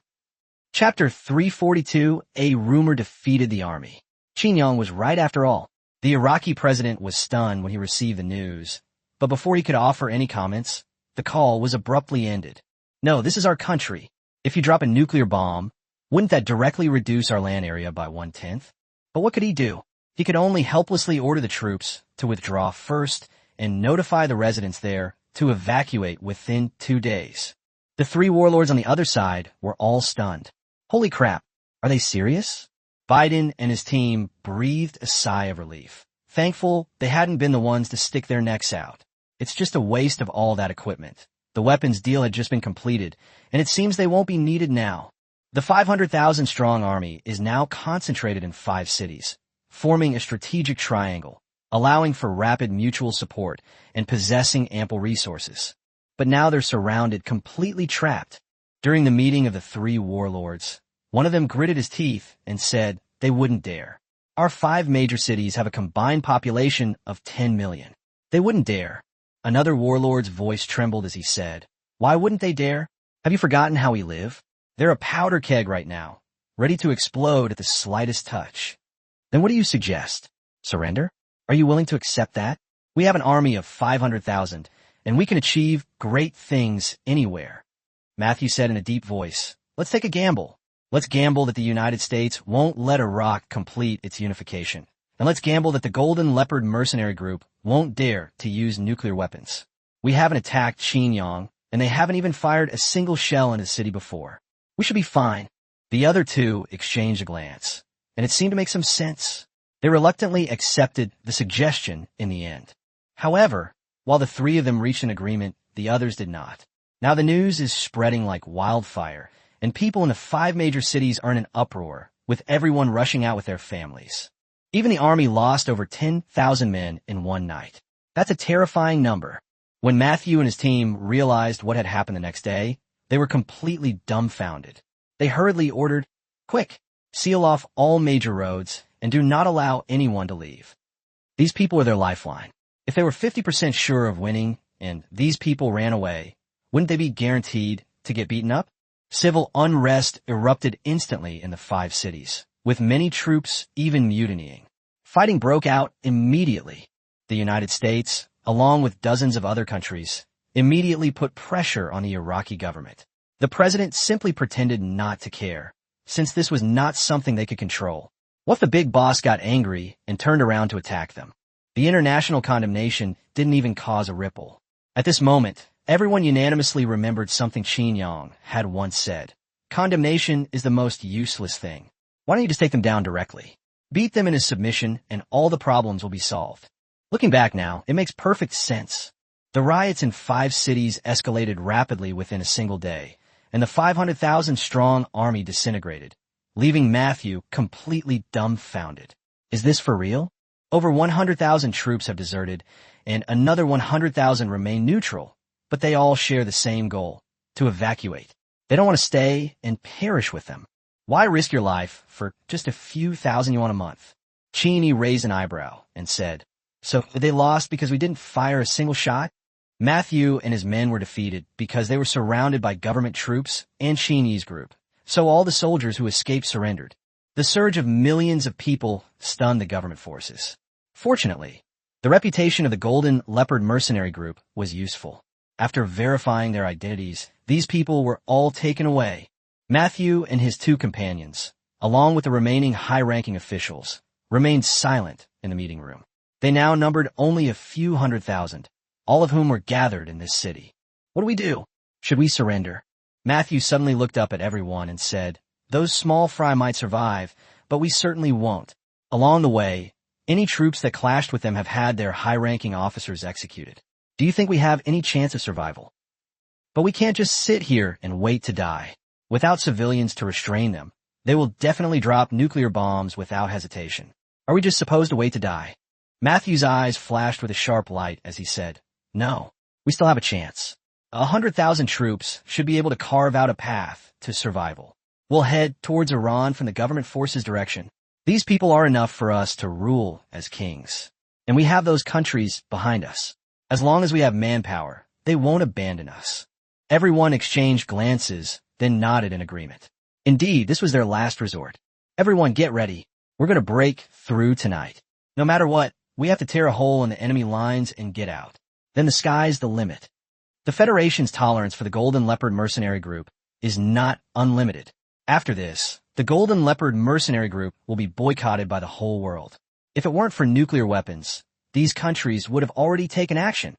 Chapter 342, A Rumor Defeated the Army. Qin was right after all. The Iraqi president was stunned when he received the news, but before he could offer any comments, the call was abruptly ended. No, this is our country. If you drop a nuclear bomb, wouldn't that directly reduce our land area by 1/10? But what could he do? He could only helplessly order the troops to withdraw first and notify the residents there to evacuate within 2 days. The three warlords on the other side were all stunned. Holy crap, are they serious? Biden and his team breathed a sigh of relief, thankful they hadn't been the ones to stick their necks out. It's just a waste of all that equipment. The weapons deal had just been completed, and it seems they won't be needed now. The 500,000-strong army is now concentrated in 5 cities, forming a strategic triangle, allowing for rapid mutual support and possessing ample resources. But now they're surrounded, completely trapped. During the meeting of the three warlords, one of them gritted his teeth and said they wouldn't dare. Our 5 major cities have a combined population of 10 million. They wouldn't dare. Another warlord's voice trembled as he said, "Why wouldn't they dare? Have you forgotten how we live? They're a powder keg right now, ready to explode at the slightest touch." Then what do you suggest? Surrender? Are you willing to accept that? We have an army of 500,000, and we can achieve great things anywhere. Matthew said in a deep voice, "Let's take a gamble. Let's gamble that the United States won't let Iraq complete its unification. And let's gamble that the Golden Leopard mercenary group won't dare to use nuclear weapons. We haven't attacked Xinjiang, and they haven't even fired a single shell into the city before. We should be fine." The other two exchanged a glance, and it seemed to make some sense. They reluctantly accepted the suggestion in the end. However, while the three of them reached an agreement, the others did not. Now the news is spreading like wildfire, and people in the 5 major cities are in an uproar, with everyone rushing out with their families. Even the army lost over 10,000 men in one night. That's a terrifying number. When Matthew and his team realized what had happened the next day, they were completely dumbfounded. They hurriedly ordered, "Quick, seal off all major roads and do not allow anyone to leave." These people are their lifeline. If they were 50% sure of winning and these people ran away, wouldn't they be guaranteed to get beaten up? Civil unrest erupted instantly in the 5 cities, with many troops even mutinying. Fighting broke out immediately. The United States, along with dozens of other countries, immediately put pressure on the Iraqi government. The president simply pretended not to care, since this was not something they could control. What if the big boss got angry and turned around to attack them? The international condemnation didn't even cause a ripple. At this moment, everyone unanimously remembered something Qin had once said. Condemnation is the most useless thing. Why don't you just take them down directly? Beat them into submission and all the problems will be solved. Looking back now, it makes perfect sense. The riots in 5 cities escalated rapidly within a single day, and the 500,000-strong army disintegrated, leaving Matthew completely dumbfounded. Is this for real? Over 100,000 troops have deserted, and another 100,000 remain neutral, but they all share the same goal, to evacuate. They don't want to stay and perish with them. Why risk your life for just a few thousand yuan a month? Qin raised an eyebrow and said, "So they lost because we didn't fire a single shot?" Matthew and his men were defeated because they were surrounded by government troops and Qin's group, so all the soldiers who escaped surrendered. The surge of millions of people stunned the government forces. Fortunately, the reputation of the Golden Leopard mercenary group was useful. After verifying their identities, these people were all taken away. Matthew and his 2 companions, along with the remaining high-ranking officials, remained silent in the meeting room. They now numbered only a few 100,000, all of whom were gathered in this city. What do we do? Should we surrender? Matthew suddenly looked up at everyone and said, "Those small fry might survive, but we certainly won't. Along the way, any troops that clashed with them have had their high-ranking officers executed. Do you think we have any chance of survival? But we can't just sit here and wait to die. Without civilians to restrain them, They will definitely drop nuclear bombs without hesitation. Are we just supposed to wait to die? Matthew's eyes flashed with a sharp light as he said, "No, we still have a chance. 100,000 troops should be able to carve out a path to survival. We'll head towards Iran from the government forces direction. These people are enough for us to rule as kings. And we have those countries behind us. As long as we have manpower, they won't abandon us." Everyone exchanged glances, then nodded in agreement. Indeed, this was their last resort. "Everyone get ready. We're going to break through tonight. No matter what, we have to tear a hole in the enemy lines and get out. Then the sky's the limit." The Federation's tolerance for the Golden Leopard Mercenary Group is not unlimited. After this, the Golden Leopard Mercenary Group will be boycotted by the whole world. If it weren't for nuclear weapons, these countries would have already taken action.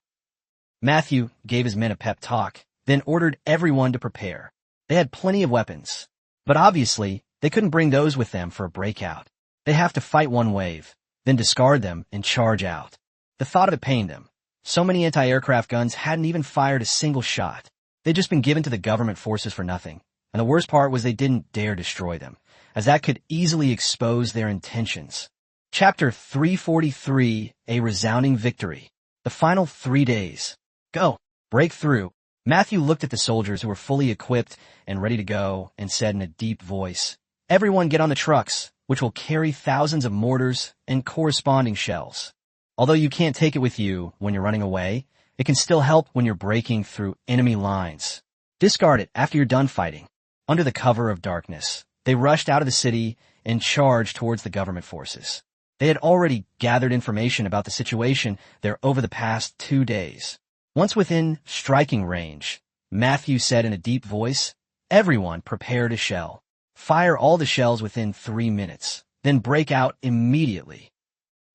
Matthew gave his men a pep talk, then ordered everyone to prepare. They had plenty of weapons, but obviously, they couldn't bring those with them for a breakout. They have to fight one wave, then discard them and charge out. The thought of it pained them. So many anti-aircraft guns hadn't even fired a single shot. They'd just been given to the government forces for nothing. And the worst part was they didn't dare destroy them, as that could easily expose their intentions. Chapter 343, A Resounding Victory. The final 3 days. Go. Break through. Matthew looked at the soldiers who were fully equipped and ready to go and said in a deep voice, "Everyone get on the trucks, which will carry thousands of mortars and corresponding shells. Although you can't take it with you when you're running away, it can still help when you're breaking through enemy lines. Discard it after you're done fighting." Under the cover of darkness, they rushed out of the city and charged towards the government forces. They had already gathered information about the situation there over the past 2 days. Once within striking range, Matthew said in a deep voice, "Everyone prepare to shell. Fire all the shells within 3 minutes, then break out immediately."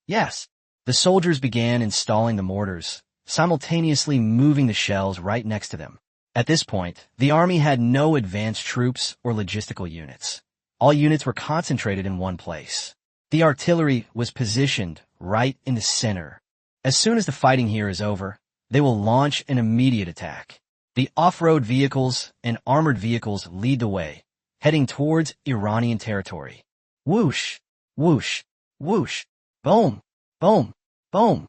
Yes. The soldiers began installing the mortars, simultaneously moving the shells right next to them. At this point, the army had no advanced troops or logistical units. All units were concentrated in one place. The artillery was positioned right in the center. As soon as the fighting here is over, they will launch an immediate attack. The off-road vehicles and armored vehicles lead the way, heading towards Iranian territory. Whoosh, whoosh, whoosh, boom, boom, boom.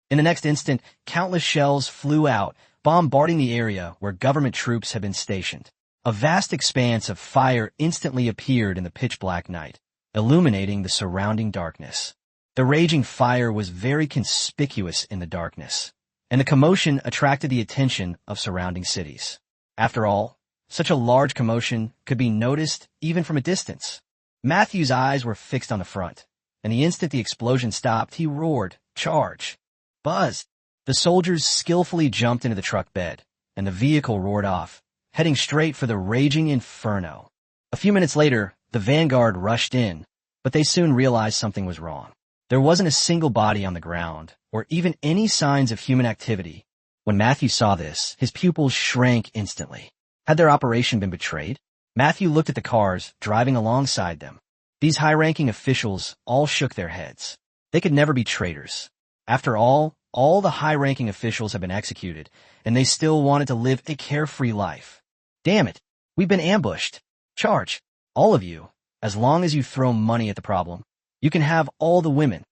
In the next instant, countless shells flew out, bombarding the area where government troops had been stationed. A vast expanse of fire instantly appeared in the pitch-black night, illuminating the surrounding darkness. The raging fire was very conspicuous in the darkness, and the commotion attracted the attention of surrounding cities. After all, such a large commotion could be noticed even from a distance. Matthew's eyes were fixed on the front, and the instant the explosion stopped, he roared, "Charge!" Buzz! The soldiers skillfully jumped into the truck bed, and the vehicle roared off, heading straight for the raging inferno. A few minutes later, the vanguard rushed in, but they soon realized something was wrong. There wasn't a single body on the ground, or even any signs of human activity. When Matthew saw this, his pupils shrank instantly. Had their operation been betrayed? Matthew looked at the cars driving alongside them. These high-ranking officials all shook their heads. They could never be traitors. After all the high-ranking officials have been executed, and they still wanted to live a carefree life. Damn it, we've been ambushed. Charge, all of you, as long as you throw money at the problem. You can have all the women.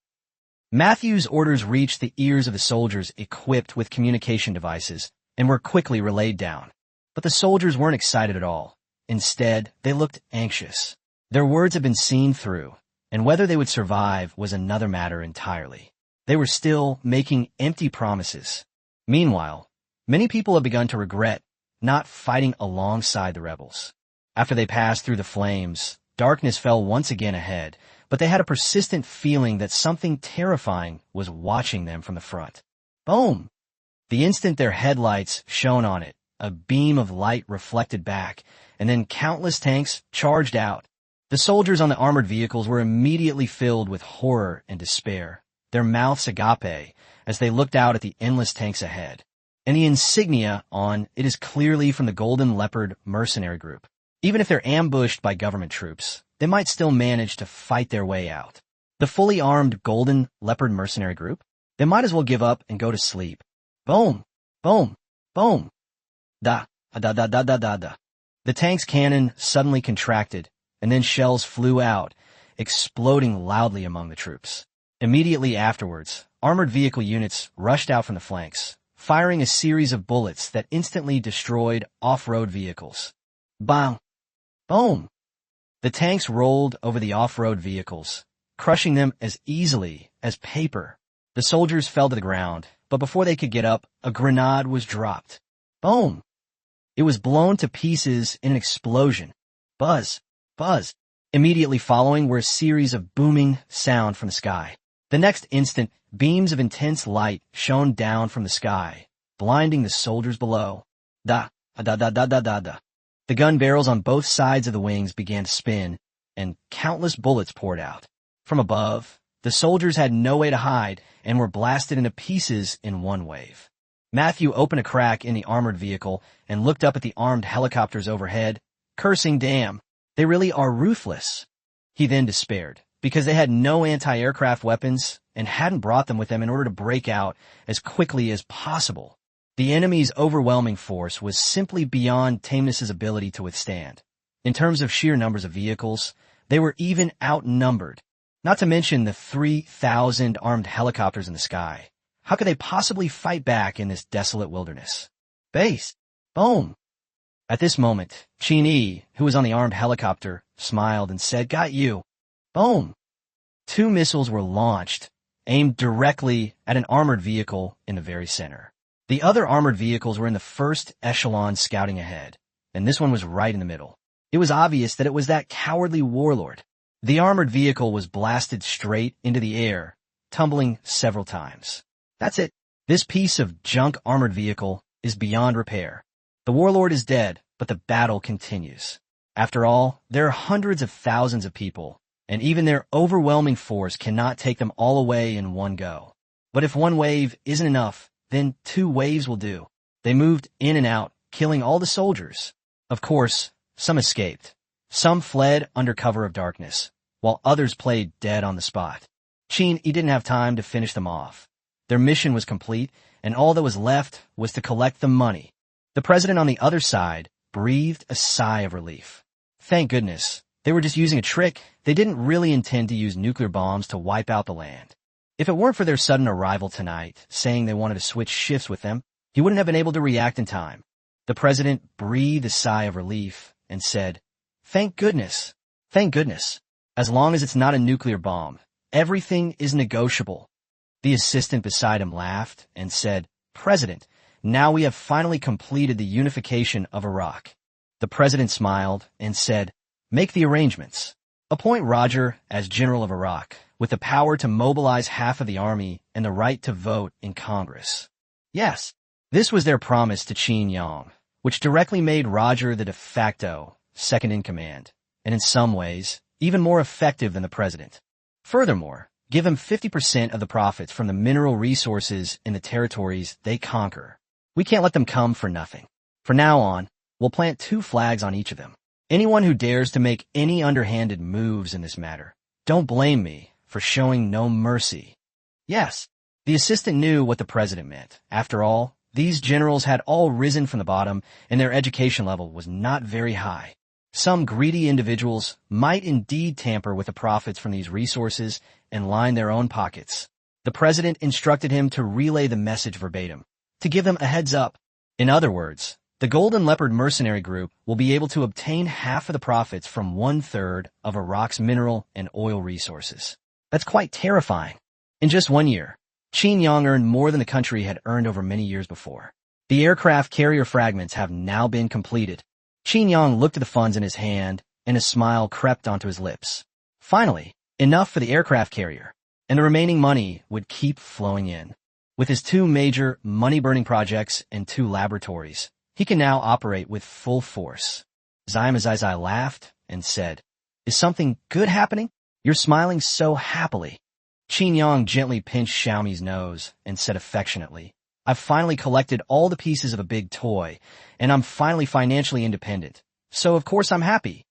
Matthew's orders reached the ears of the soldiers equipped with communication devices and were quickly relayed down. But the soldiers weren't excited at all. Instead, they looked anxious. Their words had been seen through, and whether they would survive was another matter entirely. They were still making empty promises. Meanwhile, many people have begun to regret not fighting alongside the rebels. After they passed through the flames, darkness fell once again ahead, but they had a persistent feeling that something terrifying was watching them from the front. Boom! The instant their headlights shone on it, a beam of light reflected back, and then countless tanks charged out. The soldiers on the armored vehicles were immediately filled with horror and despair, their mouths agape, as they looked out at the endless tanks ahead. And the insignia on it is clearly from the Golden Leopard Mercenary Group. Even if they're ambushed by government troops, they might still manage to fight their way out. The fully armed Golden Leopard Mercenary Group? They might as well give up and go to sleep. Boom! Boom! Boom! Da! Da da da da da da. The tank's cannon suddenly contracted, and then shells flew out, exploding loudly among the troops. Immediately afterwards, armored vehicle units rushed out from the flanks, firing a series of bullets that instantly destroyed off-road vehicles. Bang! Boom! The tanks rolled over the off-road vehicles, crushing them as easily as paper. The soldiers fell to the ground, but before they could get up, a grenade was dropped. Boom! It was blown to pieces in an explosion. Buzz! Buzz! Immediately following were a series of booming sound from the sky. The next instant, beams of intense light shone down from the sky, blinding the soldiers below. Da, da, da, da, da, da, da. The gun barrels on both sides of the wings began to spin, and countless bullets poured out. From above, the soldiers had no way to hide and were blasted into pieces in one wave. Matthew opened a crack in the armored vehicle and looked up at the armed helicopters overhead, cursing, "Damn, they really are ruthless." He then despaired, because they had no anti-aircraft weapons and hadn't brought them with them in order to break out as quickly as possible. The enemy's overwhelming force was simply beyond Tameness's ability to withstand. In terms of sheer numbers of vehicles, they were even outnumbered. Not to mention the 3,000 armed helicopters in the sky. How could they possibly fight back in this desolate wilderness? Base! Boom! At this moment, Chin-ee, who was on the armed helicopter, smiled and said, "Got you." Boom! 2 missiles were launched, aimed directly at an armored vehicle in the very center. The other armored vehicles were in the first echelon scouting ahead, and this one was right in the middle. It was obvious that it was that cowardly warlord. The armored vehicle was blasted straight into the air, tumbling several times. That's it. This piece of junk armored vehicle is beyond repair. The warlord is dead, but the battle continues. After all, there are hundreds of thousands of people, and even their overwhelming force cannot take them all away in one go. But if one wave isn't enough, then 2 waves will do. They moved in and out, killing all the soldiers. Of course, some escaped. Some fled under cover of darkness, while others played dead on the spot. He didn't have time to finish them off. Their mission was complete, and all that was left was to collect the money. The president on the other side breathed a sigh of relief. Thank goodness. They were just using a trick. They didn't really intend to use nuclear bombs to wipe out the land. If it weren't for their sudden arrival tonight, saying they wanted to switch shifts with them, he wouldn't have been able to react in time. The president breathed a sigh of relief and said, "Thank goodness. Thank goodness. As long as it's not a nuclear bomb, everything is negotiable." The assistant beside him laughed and said, "President, now we have finally completed the unification of Iraq." The president smiled and said, "Make the arrangements. Appoint Roger as general of Iraq, with the power to mobilize half of the army and the right to vote in Congress." Yes, this was their promise to Qin Yang, which directly made Roger the de facto second in command, and in some ways, even more effective than the president. Furthermore, give him 50% of the profits from the mineral resources in the territories they conquer. We can't let them come for nothing. From now on, we'll plant 2 flags on each of them. Anyone who dares to make any underhanded moves in this matter, don't blame me for showing no mercy. Yes, the assistant knew what the president meant. After all, these generals had all risen from the bottom, and their education level was not very high. Some greedy individuals might indeed tamper with the profits from these resources and line their own pockets. The president instructed him to relay the message verbatim, to give them a heads up. In other words, the Golden Leopard mercenary group will be able to obtain half of the profits from 1/3 of Iraq's mineral and oil resources. That's quite terrifying. In just 1 year, Qin Yang earned more than the country had earned over many years before. The aircraft carrier fragments have now been completed. Qin Yang looked at the funds in his hand, and a smile crept onto his lips. Finally, enough for the aircraft carrier, and the remaining money would keep flowing in. With his 2 major money-burning projects and 2 laboratories, he can now operate with full force. Zai laughed and said, "Is something good happening? You're smiling so happily." Qin Yang gently pinched Xiaomi's nose and said affectionately, "I've finally collected all the pieces of a big toy, and I'm finally financially independent. So of course I'm happy."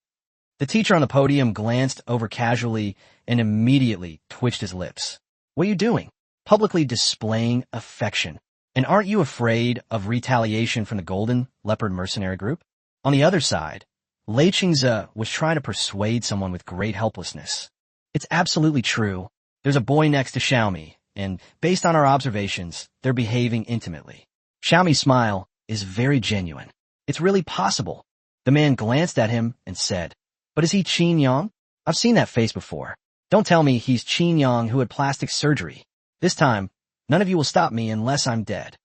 The teacher on the podium glanced over casually and immediately twitched his lips. "What are you doing? Publicly displaying affection. And aren't you afraid of retaliation from the Golden Leopard mercenary group?" On the other side, Lei Qingze was trying to persuade someone with great helplessness. It's absolutely true. There's a boy next to Xiaomi, and based on our observations, they're behaving intimately. Xiaomi's smile is very genuine. It's really possible. The man glanced at him and said, "But is he Qin Yang? I've seen that face before. Don't tell me he's Qin Yang who had plastic surgery. This time, none of you will stop me unless I'm dead."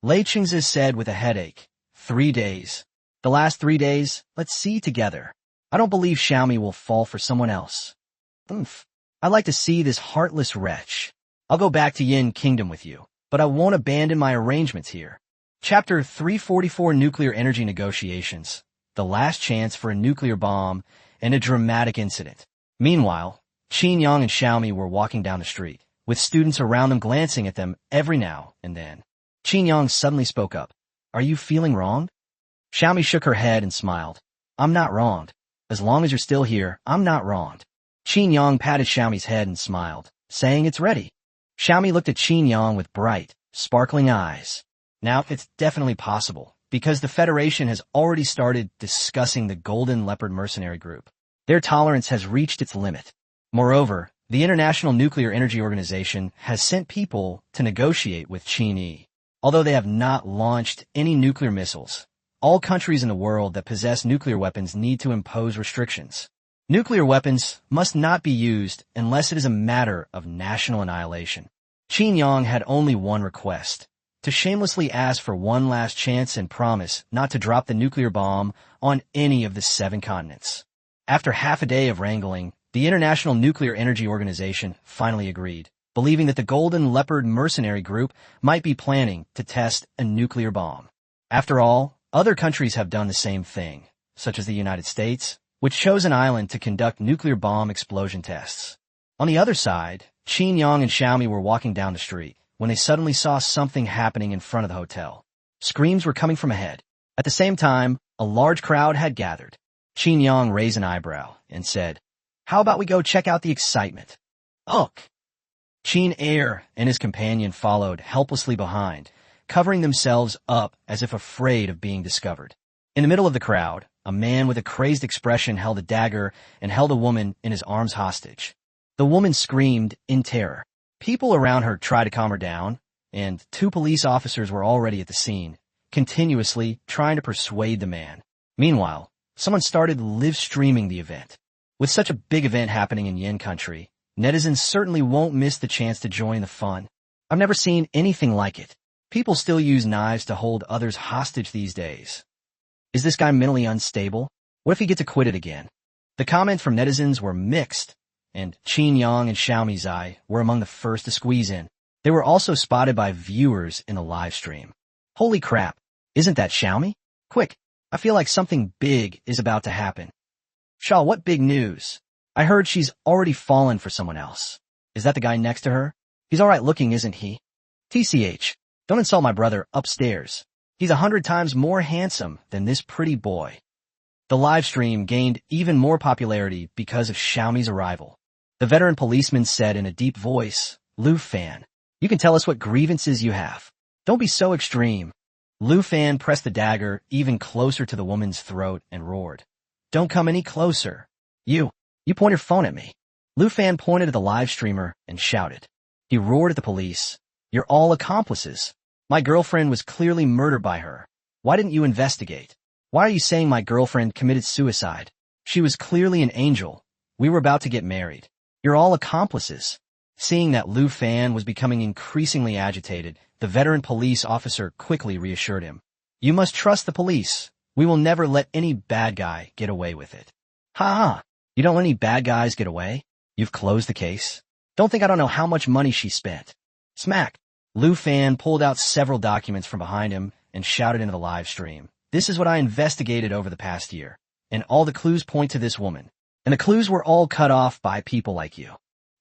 Lei Qingze said with a headache, 3 days. The last 3 days, let's see together. I don't believe Xiaomi will fall for someone else. I'd like to see this heartless wretch. I'll go back to Yin Kingdom with you, but I won't abandon my arrangements here. Chapter 344 Nuclear Energy Negotiations. The last chance for a nuclear bomb and a dramatic incident. Meanwhile, Qin Yang and Xiaomi were walking down the street, with students around them glancing at them every now and then. Qin Yang suddenly spoke up. "Are you feeling wronged?" Xiaomi shook her head and smiled. "I'm not wronged. As long as you're still here, I'm not wronged." Qin Yang patted Xiaomi's head and smiled, saying it's ready. Xiaomi looked at Qin Yang with bright, sparkling eyes. Now, it's definitely possible, because the Federation has already started discussing the Golden Leopard Mercenary Group. Their tolerance has reached its limit. Moreover, the International Nuclear Energy Organization has sent people to negotiate with Qin. Although they have not launched any nuclear missiles, all countries in the world that possess nuclear weapons need to impose restrictions. Nuclear weapons must not be used unless it is a matter of national annihilation. Qin Yang had only one request: to shamelessly ask for one last chance and promise not to drop the nuclear bomb on any of the 7 continents. After half a day of wrangling, the International Nuclear Energy Organization finally agreed, believing that the Golden Leopard Mercenary Group might be planning to test a nuclear bomb. After all, other countries have done the same thing, such as the United States, which chose an island to conduct nuclear bomb explosion tests. On the other side, Qin Yang and Xiaomi were walking down the street when they suddenly saw something happening in front of the hotel. Screams were coming from ahead. At the same time, a large crowd had gathered. Qin Yang raised an eyebrow and said, "How about we go check out the excitement?" Ugh! Qin Er and his companion followed helplessly behind, covering themselves up as if afraid of being discovered. In the middle of the crowd, a man with a crazed expression held a dagger and held a woman in his arms hostage. The woman screamed in terror. People around her tried to calm her down, and 2 police officers were already at the scene, continuously trying to persuade the man. Meanwhile, someone started live-streaming the event. With such a big event happening in Yin country, netizens certainly won't miss the chance to join the fun. I've never seen anything like it. People still use knives to hold others hostage these days. Is this guy mentally unstable? What if he gets acquitted again? The comments from netizens were mixed, and Qin Yang and Xiaomi Zai were among the first to squeeze in. They were also spotted by viewers in the live stream. Holy crap, isn't that Xiaomi? Quick, I feel like something big is about to happen. Shaw, what big news? I heard she's already fallen for someone else. Is that the guy next to her? He's alright looking, isn't he? TCH, don't insult my brother upstairs. He's 100 times more handsome than this pretty boy. The live stream gained even more popularity because of Xiaomi's arrival. The veteran policeman said in a deep voice, "Lu Fan, you can tell us what grievances you have. Don't be so extreme." Lu Fan pressed the dagger even closer to the woman's throat and roared, "Don't come any closer. You point your phone at me." Lu Fan pointed at the live streamer and shouted. He roared at the police, "You're all accomplices. My girlfriend was clearly murdered by her. Why didn't you investigate? Why are you saying my girlfriend committed suicide? She was clearly an angel. We were about to get married. You're all accomplices." Seeing that Lu Fan was becoming increasingly agitated, the veteran police officer quickly reassured him. "You must trust the police. We will never let any bad guy get away with it." "Ha ha! You don't let any bad guys get away? You've closed the case? Don't think I don't know how much money she spent." Smack! Lu Fan pulled out several documents from behind him and shouted into the live stream, "This is what I investigated over the past year, and all the clues point to this woman. And the clues were all cut off by people like you.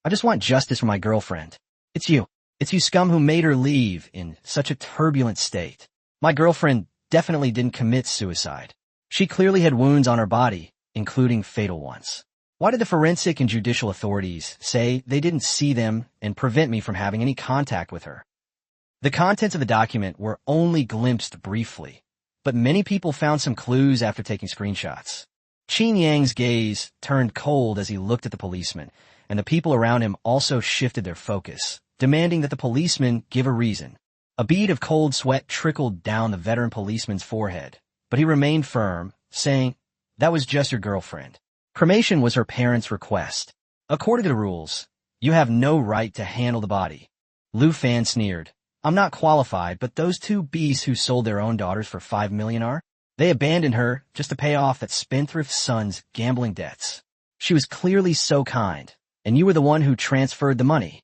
I just want justice for my girlfriend. It's you scum who made her leave in such a turbulent state. My girlfriend definitely didn't commit suicide. She clearly had wounds on her body, including fatal ones. Why did the forensic and judicial authorities say they didn't see them and prevent me from having any contact with her?" The contents of the document were only glimpsed briefly, but many people found some clues after taking screenshots. Qin Yang's gaze turned cold as he looked at the policeman, and the people around him also shifted their focus, demanding that the policeman give a reason. A bead of cold sweat trickled down the veteran policeman's forehead, but he remained firm, saying, "That was just your girlfriend. Cremation was her parents' request. According to the rules, you have no right to handle the body." Lu Fan sneered. "I'm not qualified, but those two beasts who sold their own daughters for $5 million are? They abandoned her just to pay off that spendthrift son's gambling debts. She was clearly so kind, and you were the one who transferred the money."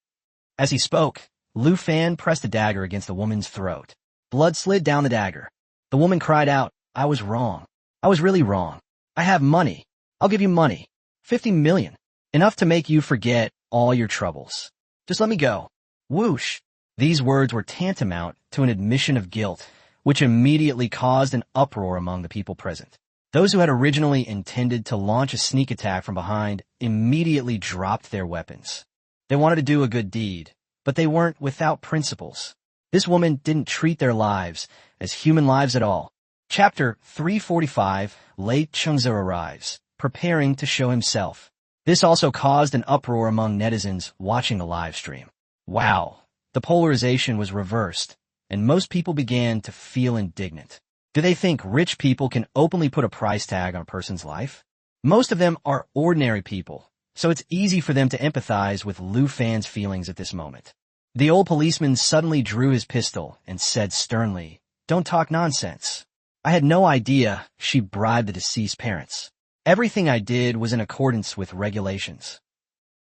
As he spoke, Lu Fan pressed a dagger against the woman's throat. Blood slid down the dagger. The woman cried out, "I was wrong. I was really wrong. I have money. I'll give you money. 50 million. Enough to make you forget all your troubles. Just let me go." Whoosh! These words were tantamount to an admission of guilt, which immediately caused an uproar among the people present. Those who had originally intended to launch a sneak attack from behind immediately dropped their weapons. They wanted to do a good deed, but they weren't without principles. This woman didn't treat their lives as human lives at all. Chapter 345, Late Chungza arrives, preparing to show himself. This also caused an uproar among netizens watching the live stream. Wow, the polarization was reversed, and most people began to feel indignant. Do they think rich people can openly put a price tag on a person's life? Most of them are ordinary people, so it's easy for them to empathize with Lu Fan's feelings at this moment. The old policeman suddenly drew his pistol and said sternly, "Don't talk nonsense. I had no idea she bribed the deceased parents. Everything I did was in accordance with regulations."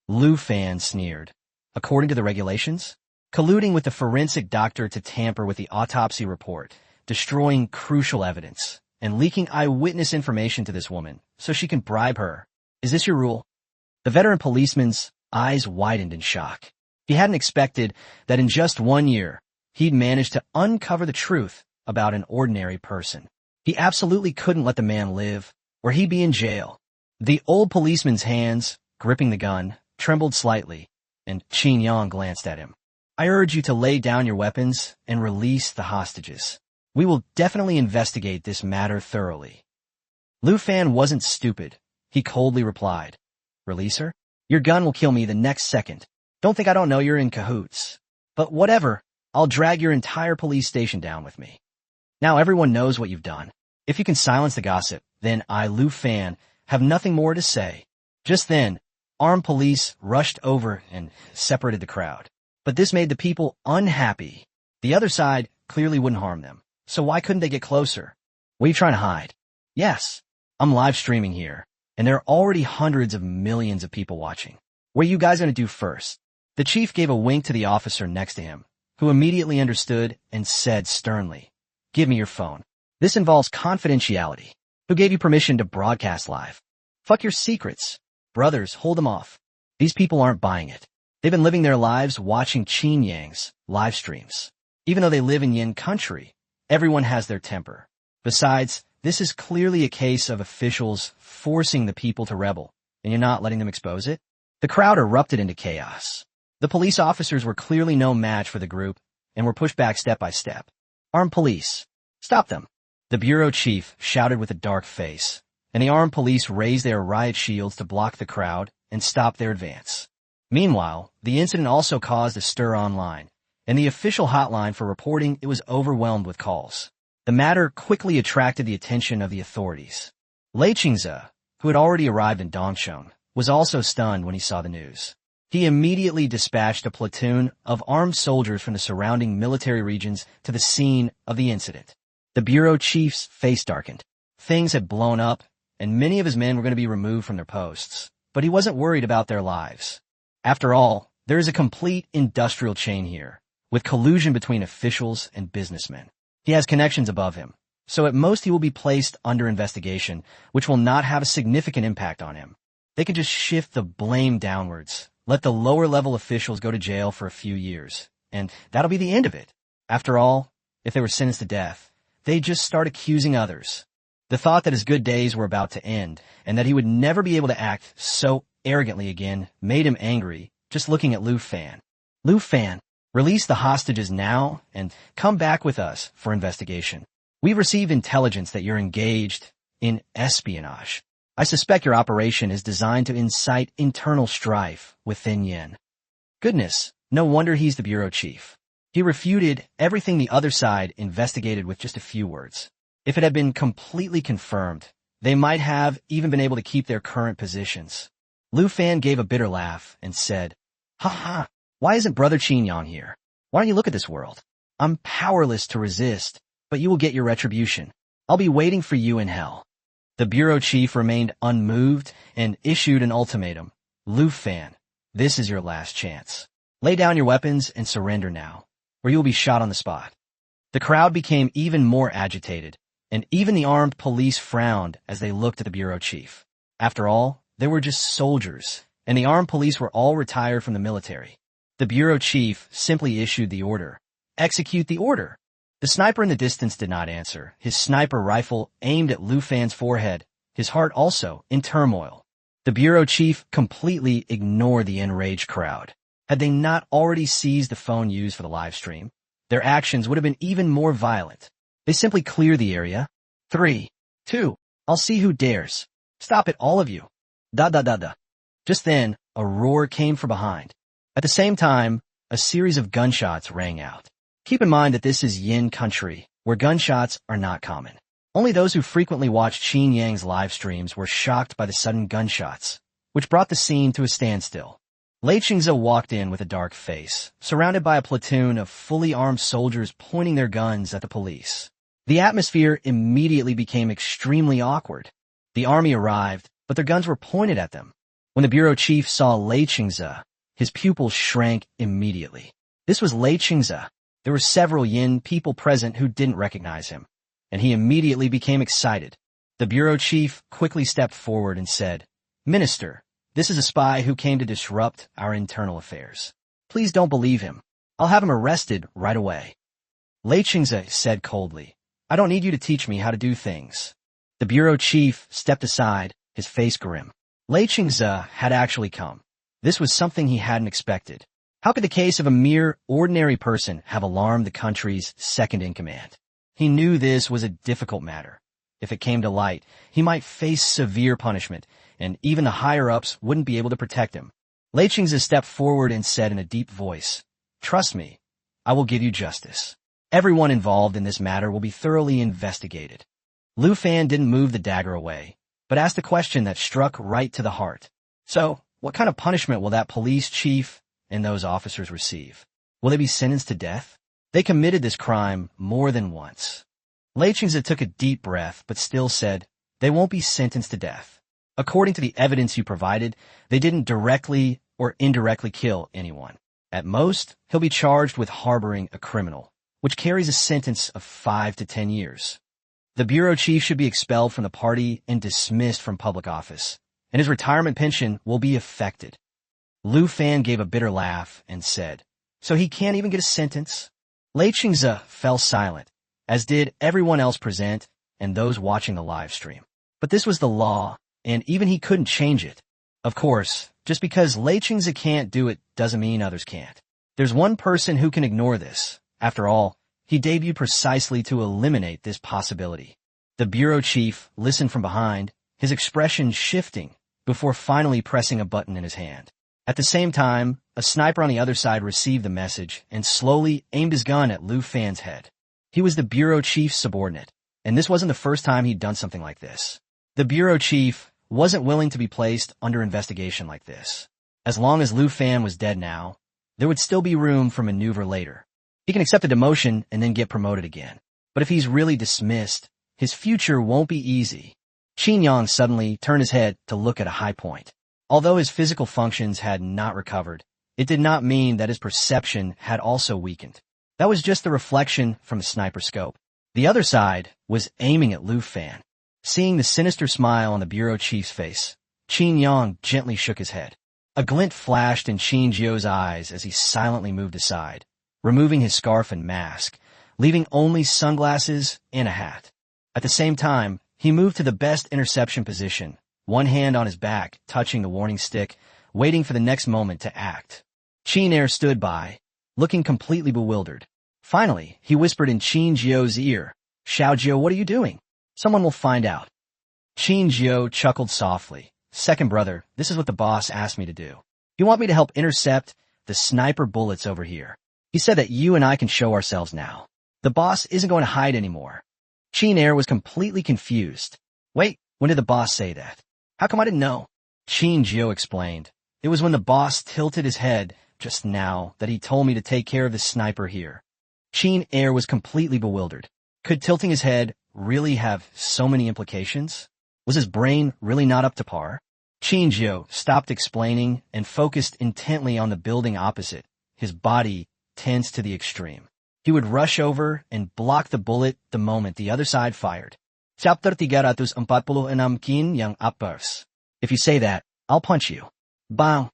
Lu Fan sneered. According to the regulations? Colluding with the forensic doctor to tamper with the autopsy report, destroying crucial evidence, and leaking eyewitness information to this woman so she can bribe her. Is this your rule? The veteran policeman's eyes widened in shock. He hadn't expected that in just 1 year, he'd managed to uncover the truth about an ordinary person. He absolutely couldn't let the man live, or he'd be in jail. The old policeman's hands, gripping the gun, trembled slightly, and Qin Yang glanced at him. "I urge you to lay down your weapons and release the hostages. We will definitely investigate this matter thoroughly." Lu Fan wasn't stupid. He coldly replied, "Release her? Your gun will kill me the next second. Don't think I don't know you're in cahoots. But whatever, I'll drag your entire police station down with me. Now everyone knows what you've done. If you can silence the gossip, then I, Lu Fan, have nothing more to say." Just then, armed police rushed over and separated the crowd. But this made the people unhappy. The other side clearly wouldn't harm them. So why couldn't they get closer? What are you trying to hide? Yes, I'm live streaming here, and there are already hundreds of millions of people watching. What are you guys going to do first? The chief gave a wink to the officer next to him, who immediately understood and said sternly, "Give me your phone. This involves confidentiality. Who gave you permission to broadcast live? Fuck your secrets. Brothers, hold them off. These people aren't buying it. They've been living their lives watching Qin Yang's live streams. Even though they live in Yin country, everyone has their temper. Besides, this is clearly a case of officials forcing the people to rebel, and you're not letting them expose it." The crowd erupted into chaos. The police officers were clearly no match for the group and were pushed back step by step. "Armed police, stop them!" The bureau chief shouted with a dark face, and the armed police raised their riot shields to block the crowd and stop their advance. Meanwhile, the incident also caused a stir online, and the official hotline for reporting it was overwhelmed with calls. The matter quickly attracted the attention of the authorities. Lei Qingze, who had already arrived in Dongcheng, was also stunned when he saw the news. He immediately dispatched a platoon of armed soldiers from the surrounding military regions to the scene of the incident. The bureau chief's face darkened. Things had blown up, and many of his men were going to be removed from their posts, but he wasn't worried about their lives. After all, there is a complete industrial chain here, with collusion between officials and businessmen. He has connections above him, so at most he will be placed under investigation, which will not have a significant impact on him. They can just shift the blame downwards, let the lower-level officials go to jail for a few years, and that'll be the end of it. After all, if they were sentenced to death, they'd just start accusing others. The thought that his good days were about to end, and that he would never be able to act so arrogantly again, made him angry, just looking at Lu Fan. "Lu Fan, release the hostages now, and come back with us for investigation. We've received intelligence that you're engaged in espionage." I suspect your operation is designed to incite internal strife within Yin. Goodness, no wonder he's the bureau chief. He refuted everything the other side investigated with just a few words. If it had been completely confirmed, they might have even been able to keep their current positions. Lu Fan gave a bitter laugh and said, "Ha ha, why isn't Brother Qin Yang here? Why don't you look at this world? I'm powerless to resist, but you will get your retribution. I'll be waiting for you in hell." The bureau chief remained unmoved and issued an ultimatum. "Lu Fan, this is your last chance. Lay down your weapons and surrender now, or you will be shot on the spot." The crowd became even more agitated, and even the armed police frowned as they looked at the bureau chief. After all, they were just soldiers, and the armed police were all retired from the military. The bureau chief simply issued the order. "Execute the order." The sniper in the distance did not answer, his sniper rifle aimed at Lu Fan's forehead, his heart also in turmoil. The bureau chief completely ignored the enraged crowd. Had they not already seized the phone used for the live stream, their actions would have been even more violent. They simply cleared the area. 3, 2, I'll see who dares. Stop it, all of you. Da da da da. Just then, a roar came from behind. At the same time, a series of gunshots rang out. Keep in mind that this is Yin country, where gunshots are not common. Only those who frequently watch Qin Yang's live streams were shocked by the sudden gunshots, which brought the scene to a standstill. Lei Qingze walked in with a dark face, surrounded by a platoon of fully armed soldiers pointing their guns at the police. The atmosphere immediately became extremely awkward. The army arrived, but their guns were pointed at them. When the bureau chief saw Lei Qingze, his pupils shrank immediately. This was Lei Qingze. There were several Yin people present who didn't recognize him, and he immediately became excited. The bureau chief quickly stepped forward and said, "Minister, this is a spy who came to disrupt our internal affairs. Please don't believe him. I'll have him arrested right away." Lei Qingze said coldly, "I don't need you to teach me how to do things." The bureau chief stepped aside, his face grim. Lei Qingze had actually come. This was something he hadn't expected. How could the case of a mere ordinary person have alarmed the country's second-in-command? He knew this was a difficult matter. If it came to light, he might face severe punishment, and even the higher-ups wouldn't be able to protect him. Lei Qingze stepped forward and said in a deep voice, "Trust me, I will give you justice. Everyone involved in this matter will be thoroughly investigated." Lu Fan didn't move the dagger away, but asked a question that struck right to the heart. "So, what kind of punishment will that police chief and those officers receive? Will they be sentenced to death? They committed this crime more than once." Lei Qingze took a deep breath, but still said, "They won't be sentenced to death. According to the evidence you provided, they didn't directly or indirectly kill anyone. At most, he'll be charged with harboring a criminal, which carries a sentence of 5 to 10 years. The bureau chief should be expelled from the party and dismissed from public office, and his retirement pension will be affected." Lu Fan gave a bitter laugh and said, "So he can't even get a sentence?" Lei Qingze fell silent, as did everyone else present and those watching the live stream. But this was the law, and even he couldn't change it. Of course, just because Lei Qingze can't do it doesn't mean others can't. There's one person who can ignore this. After all, he debuted precisely to eliminate this possibility. The bureau chief listened from behind, his expression shifting, before finally pressing a button in his hand. At the same time, a sniper on the other side received the message and slowly aimed his gun at Lu Fan's head. He was the bureau chief's subordinate, and this wasn't the first time he'd done something like this. The bureau chief wasn't willing to be placed under investigation like this. As long as Lu Fan was dead now, there would still be room for maneuver later. He can accept a demotion and then get promoted again. But if he's really dismissed, his future won't be easy. Qin Yang suddenly turned his head to look at a high point. Although his physical functions had not recovered, it did not mean that his perception had also weakened. That was just the reflection from the sniper scope. The other side was aiming at Lu Fan. Seeing the sinister smile on the bureau chief's face, Qin Yang gently shook his head. A glint flashed in Qin Jiu's eyes as he silently moved aside, removing his scarf and mask, leaving only sunglasses and a hat. At the same time, he moved to the best interception position, one hand on his back, touching the warning stick, waiting for the next moment to act. Qin Er stood by, looking completely bewildered. Finally, he whispered in Qin Jiu's ear, "Xiao Jiu, what are you doing? Someone will find out." Qin Jiao chuckled softly. Second brother, this is what the boss asked me to do. You want me to help intercept the sniper bullets over here. He said that you and I can show ourselves now. The boss isn't going to hide anymore. Qin Air was completely confused. Wait, when did the boss say that? How come I didn't know? Qin Jiao explained. It was when the boss tilted his head just now that he told me to take care of the sniper here. Qin Air was completely bewildered. Could tilting his head really have so many implications? Was his brain really not up to par? Qin Jiao stopped explaining and focused intently on the building opposite, his body tense to the extreme. He would rush over and block the bullet the moment the other side fired. Chapter 346 Qin yang Appers. If you say that, I'll punch you. Bang!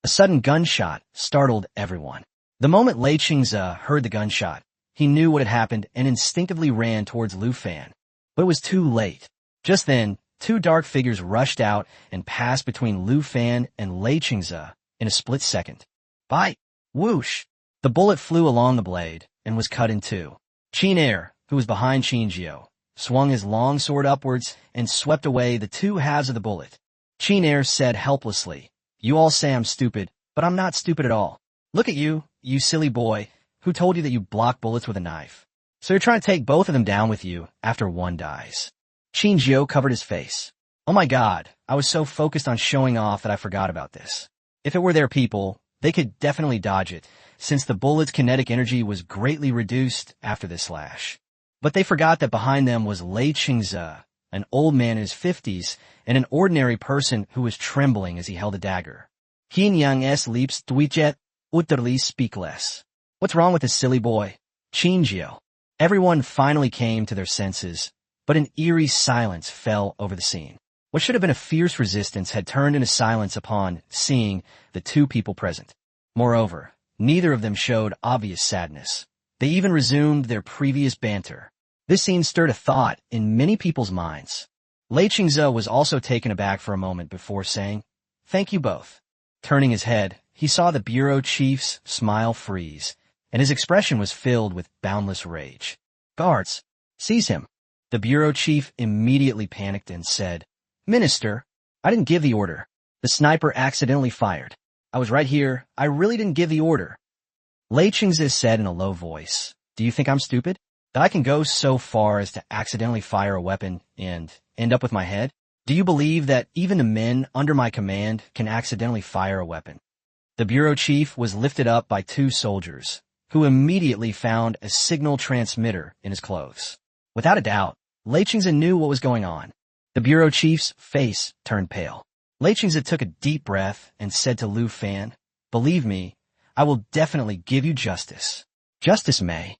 A sudden gunshot startled everyone. The moment Lei Qingze heard the gunshot, he knew what had happened and instinctively ran towards Lu Fan. But it was too late. Just then, two dark figures rushed out and passed between Lu Fan and Lei Qingze in a split second. Bite! Whoosh! The bullet flew along the blade and was cut in two. Qin Air, who was behind Qin Jiao, swung his long sword upwards and swept away the two halves of the bullet. Qin Air said helplessly, "You all say I'm stupid, but I'm not stupid at all. Look at you, you silly boy, who told you that you block bullets with a knife. So you're trying to take both of them down with you after one dies." Qin Jiao covered his face. Oh my god, I was so focused on showing off that I forgot about this. If it were their people, they could definitely dodge it, since the bullet's kinetic energy was greatly reduced after this slash. But they forgot that behind them was Lei Qingze, an old man in his 50s, and an ordinary person who was trembling as he held a dagger. Qin Yang S leaps dwichet, utterly speakless. What's wrong with this silly boy? Qin Jiao. Everyone finally came to their senses, but an eerie silence fell over the scene. What should have been a fierce resistance had turned into silence upon seeing the two people present. Moreover, neither of them showed obvious sadness. They even resumed their previous banter. This scene stirred a thought in many people's minds. Lei Qingze was also taken aback for a moment before saying, "Thank you both." Turning his head, he saw the bureau chief's smile freeze, and his expression was filled with boundless rage. "Guards, seize him." The bureau chief immediately panicked and said, "Minister, I didn't give the order. The sniper accidentally fired. I was right here. I really didn't give the order." Lei Qingze said in a low voice, "Do you think I'm stupid? That I can go so far as to accidentally fire a weapon and end up with my head? Do you believe that even the men under my command can accidentally fire a weapon?" The bureau chief was lifted up by two soldiers, who immediately found a signal transmitter in his clothes. Without a doubt, Lei Qingze knew what was going on. The bureau chief's face turned pale. Lei Qingze took a deep breath and said to Lu Fan, "Believe me, I will definitely give you justice." "Justice, May."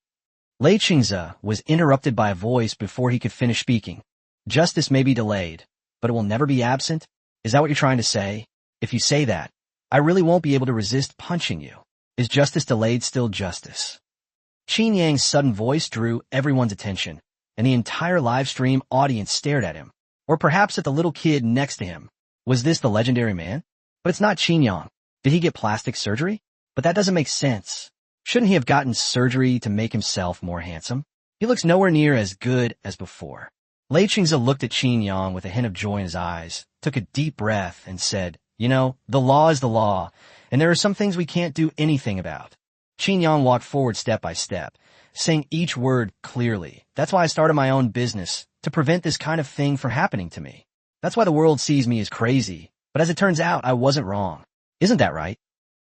Lei Qingze was interrupted by a voice before he could finish speaking. "Justice may be delayed, but it will never be absent? Is that what you're trying to say? If you say that, I really won't be able to resist punching you. Is justice delayed still justice?" Qin Yang's sudden voice drew everyone's attention, and the entire live stream audience stared at him. Or perhaps at the little kid next to him. Was this the legendary man? But it's not Qin Yang. Did he get plastic surgery? But that doesn't make sense. Shouldn't he have gotten surgery to make himself more handsome? He looks nowhere near as good as before. Lei Qingze looked at Qin Yang with a hint of joy in his eyes, took a deep breath, and said, "You know, the law is the law, and there are some things we can't do anything about." Qin Yang walked forward step by step, saying each word clearly. "That's why I started my own business, to prevent this kind of thing from happening to me. That's why the world sees me as crazy, but as it turns out, I wasn't wrong. Isn't that right?"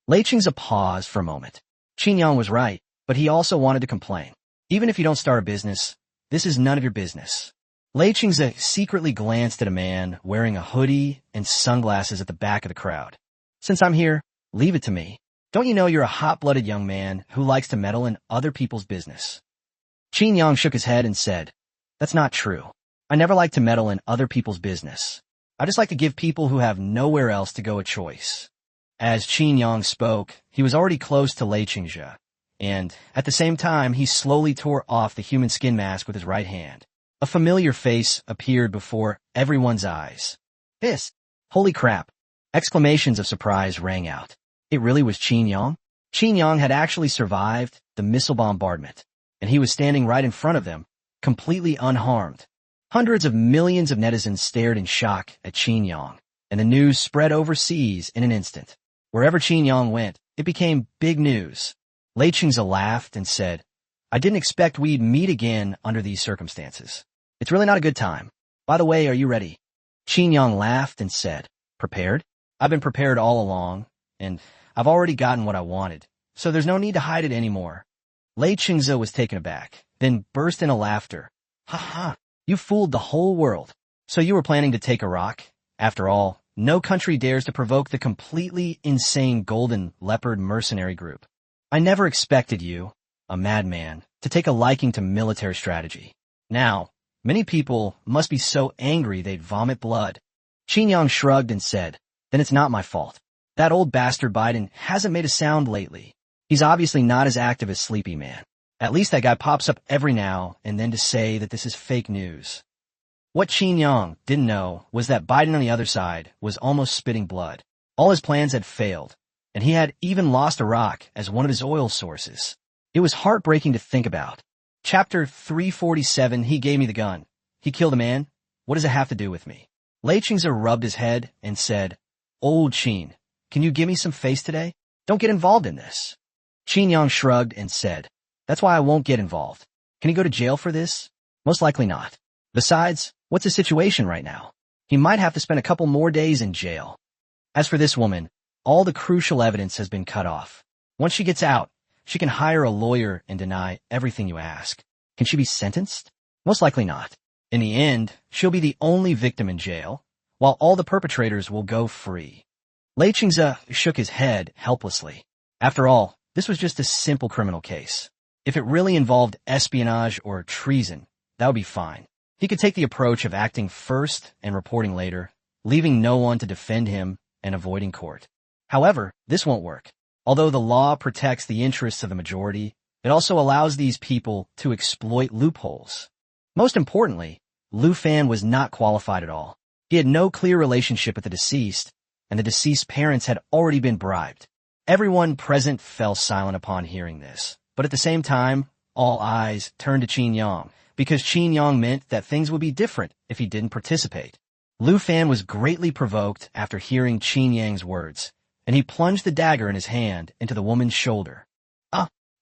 Lei Qingze paused for a moment. Qin Yang was right, but he also wanted to complain. Even if you don't start a business, this is none of your business. Lei Qingze secretly glanced at a man wearing a hoodie and sunglasses at the back of the crowd. "Since I'm here, leave it to me. Don't you know you're a hot-blooded young man who likes to meddle in other people's business?" Qin Yang shook his head and said, "That's not true. I never like to meddle in other people's business. I just like to give people who have nowhere else to go a choice." As Qin Yang spoke, he was already close to Lei Qingze, and at the same time he slowly tore off the human skin mask with his right hand. A familiar face appeared before everyone's eyes. "This! Holy crap!" Exclamations of surprise rang out. It really was Qin Yang? Qin Yang had actually survived the missile bombardment, and he was standing right in front of them, completely unharmed. Hundreds of millions of netizens stared in shock at Qin Yang, and the news spread overseas in an instant. Wherever Qin Yang went, it became big news. Lei Qingze laughed and said, I didn't expect we'd meet again under these circumstances. It's really not a good time. By the way, are you ready? Qin Yang laughed and said, Prepared? I've been prepared all along, and I've already gotten what I wanted, so there's no need to hide it anymore. Lei Qingze was taken aback, then burst into laughter. Ha ha, you fooled the whole world. So you were planning to take Iraq? After all, no country dares to provoke the completely insane Golden Leopard mercenary group. I never expected you, a madman, to take a liking to military strategy. Now, many people must be so angry they'd vomit blood. Qin Yang shrugged and said, Then it's not my fault. That old bastard Biden hasn't made a sound lately. He's obviously not as active as Sleepy Man. At least that guy pops up every now and then to say that this is fake news. What Qin Yang didn't know was that Biden on the other side was almost spitting blood. All his plans had failed, and he had even lost Iraq as one of his oil sources. It was heartbreaking to think about. Chapter 347, He gave me the gun. He killed a man. What does it have to do with me? Lei Qingze rubbed his head and said, Old Qin, can you give me some face today? Don't get involved in this. Qin Yang shrugged and said, That's why I won't get involved. Can he go to jail for this? Most likely not. Besides, what's his situation right now? He might have to spend a couple more days in jail. As for this woman, all the crucial evidence has been cut off. Once she gets out, she can hire a lawyer and deny everything you ask. Can she be sentenced? Most likely not. In the end, she'll be the only victim in jail, while all the perpetrators will go free. Lei Qingze shook his head helplessly. After all, this was just a simple criminal case. If it really involved espionage or treason, that would be fine. He could take the approach of acting first and reporting later, leaving no one to defend him and avoiding court. However, this won't work. Although the law protects the interests of the majority, it also allows these people to exploit loopholes. Most importantly, Lu Fan was not qualified at all. He had no clear relationship with the deceased, and the deceased's parents had already been bribed. Everyone present fell silent upon hearing this, but at the same time, all eyes turned to Qin Yang, because Qin Yang meant that things would be different if he didn't participate. Lu Fan was greatly provoked after hearing Qin Yang's words, and he plunged the dagger in his hand into the woman's shoulder.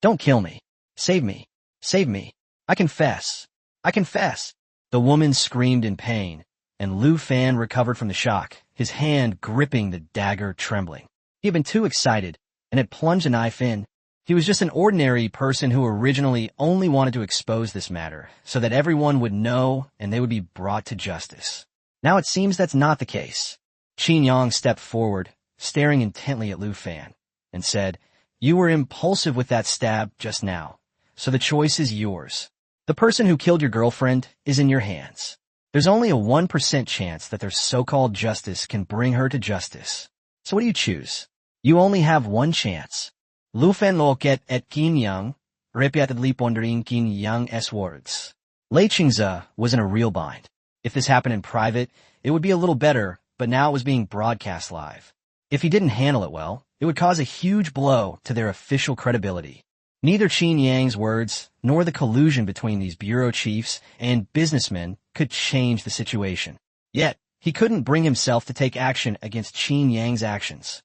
Don't kill me. Save me. Save me. I confess. I confess. The woman screamed in pain, and Lu Fan recovered from the shock, his hand gripping the dagger trembling. He had been too excited and had plunged the knife in. He was just an ordinary person who originally only wanted to expose this matter so that everyone would know and they would be brought to justice. Now it seems that's not the case. Qin Yang stepped forward, staring intently at Lu Fan, and said, You were impulsive with that stab just now, so the choice is yours. The person who killed your girlfriend is in your hands. There's only a 1% chance that their so-called justice can bring her to justice. So what do you choose? You only have one chance. Lu Fan loket et Qin Yang, repeatedly pondering Qin Yang's words. Lei Qingze was in a real bind. If this happened in private, it would be a little better, but now it was being broadcast live. If he didn't handle it well, it would cause a huge blow to their official credibility. Neither Qin Yang's words nor the collusion between these bureau chiefs and businessmen could change the situation. Yet, he couldn't bring himself to take action against Qin Yang's actions.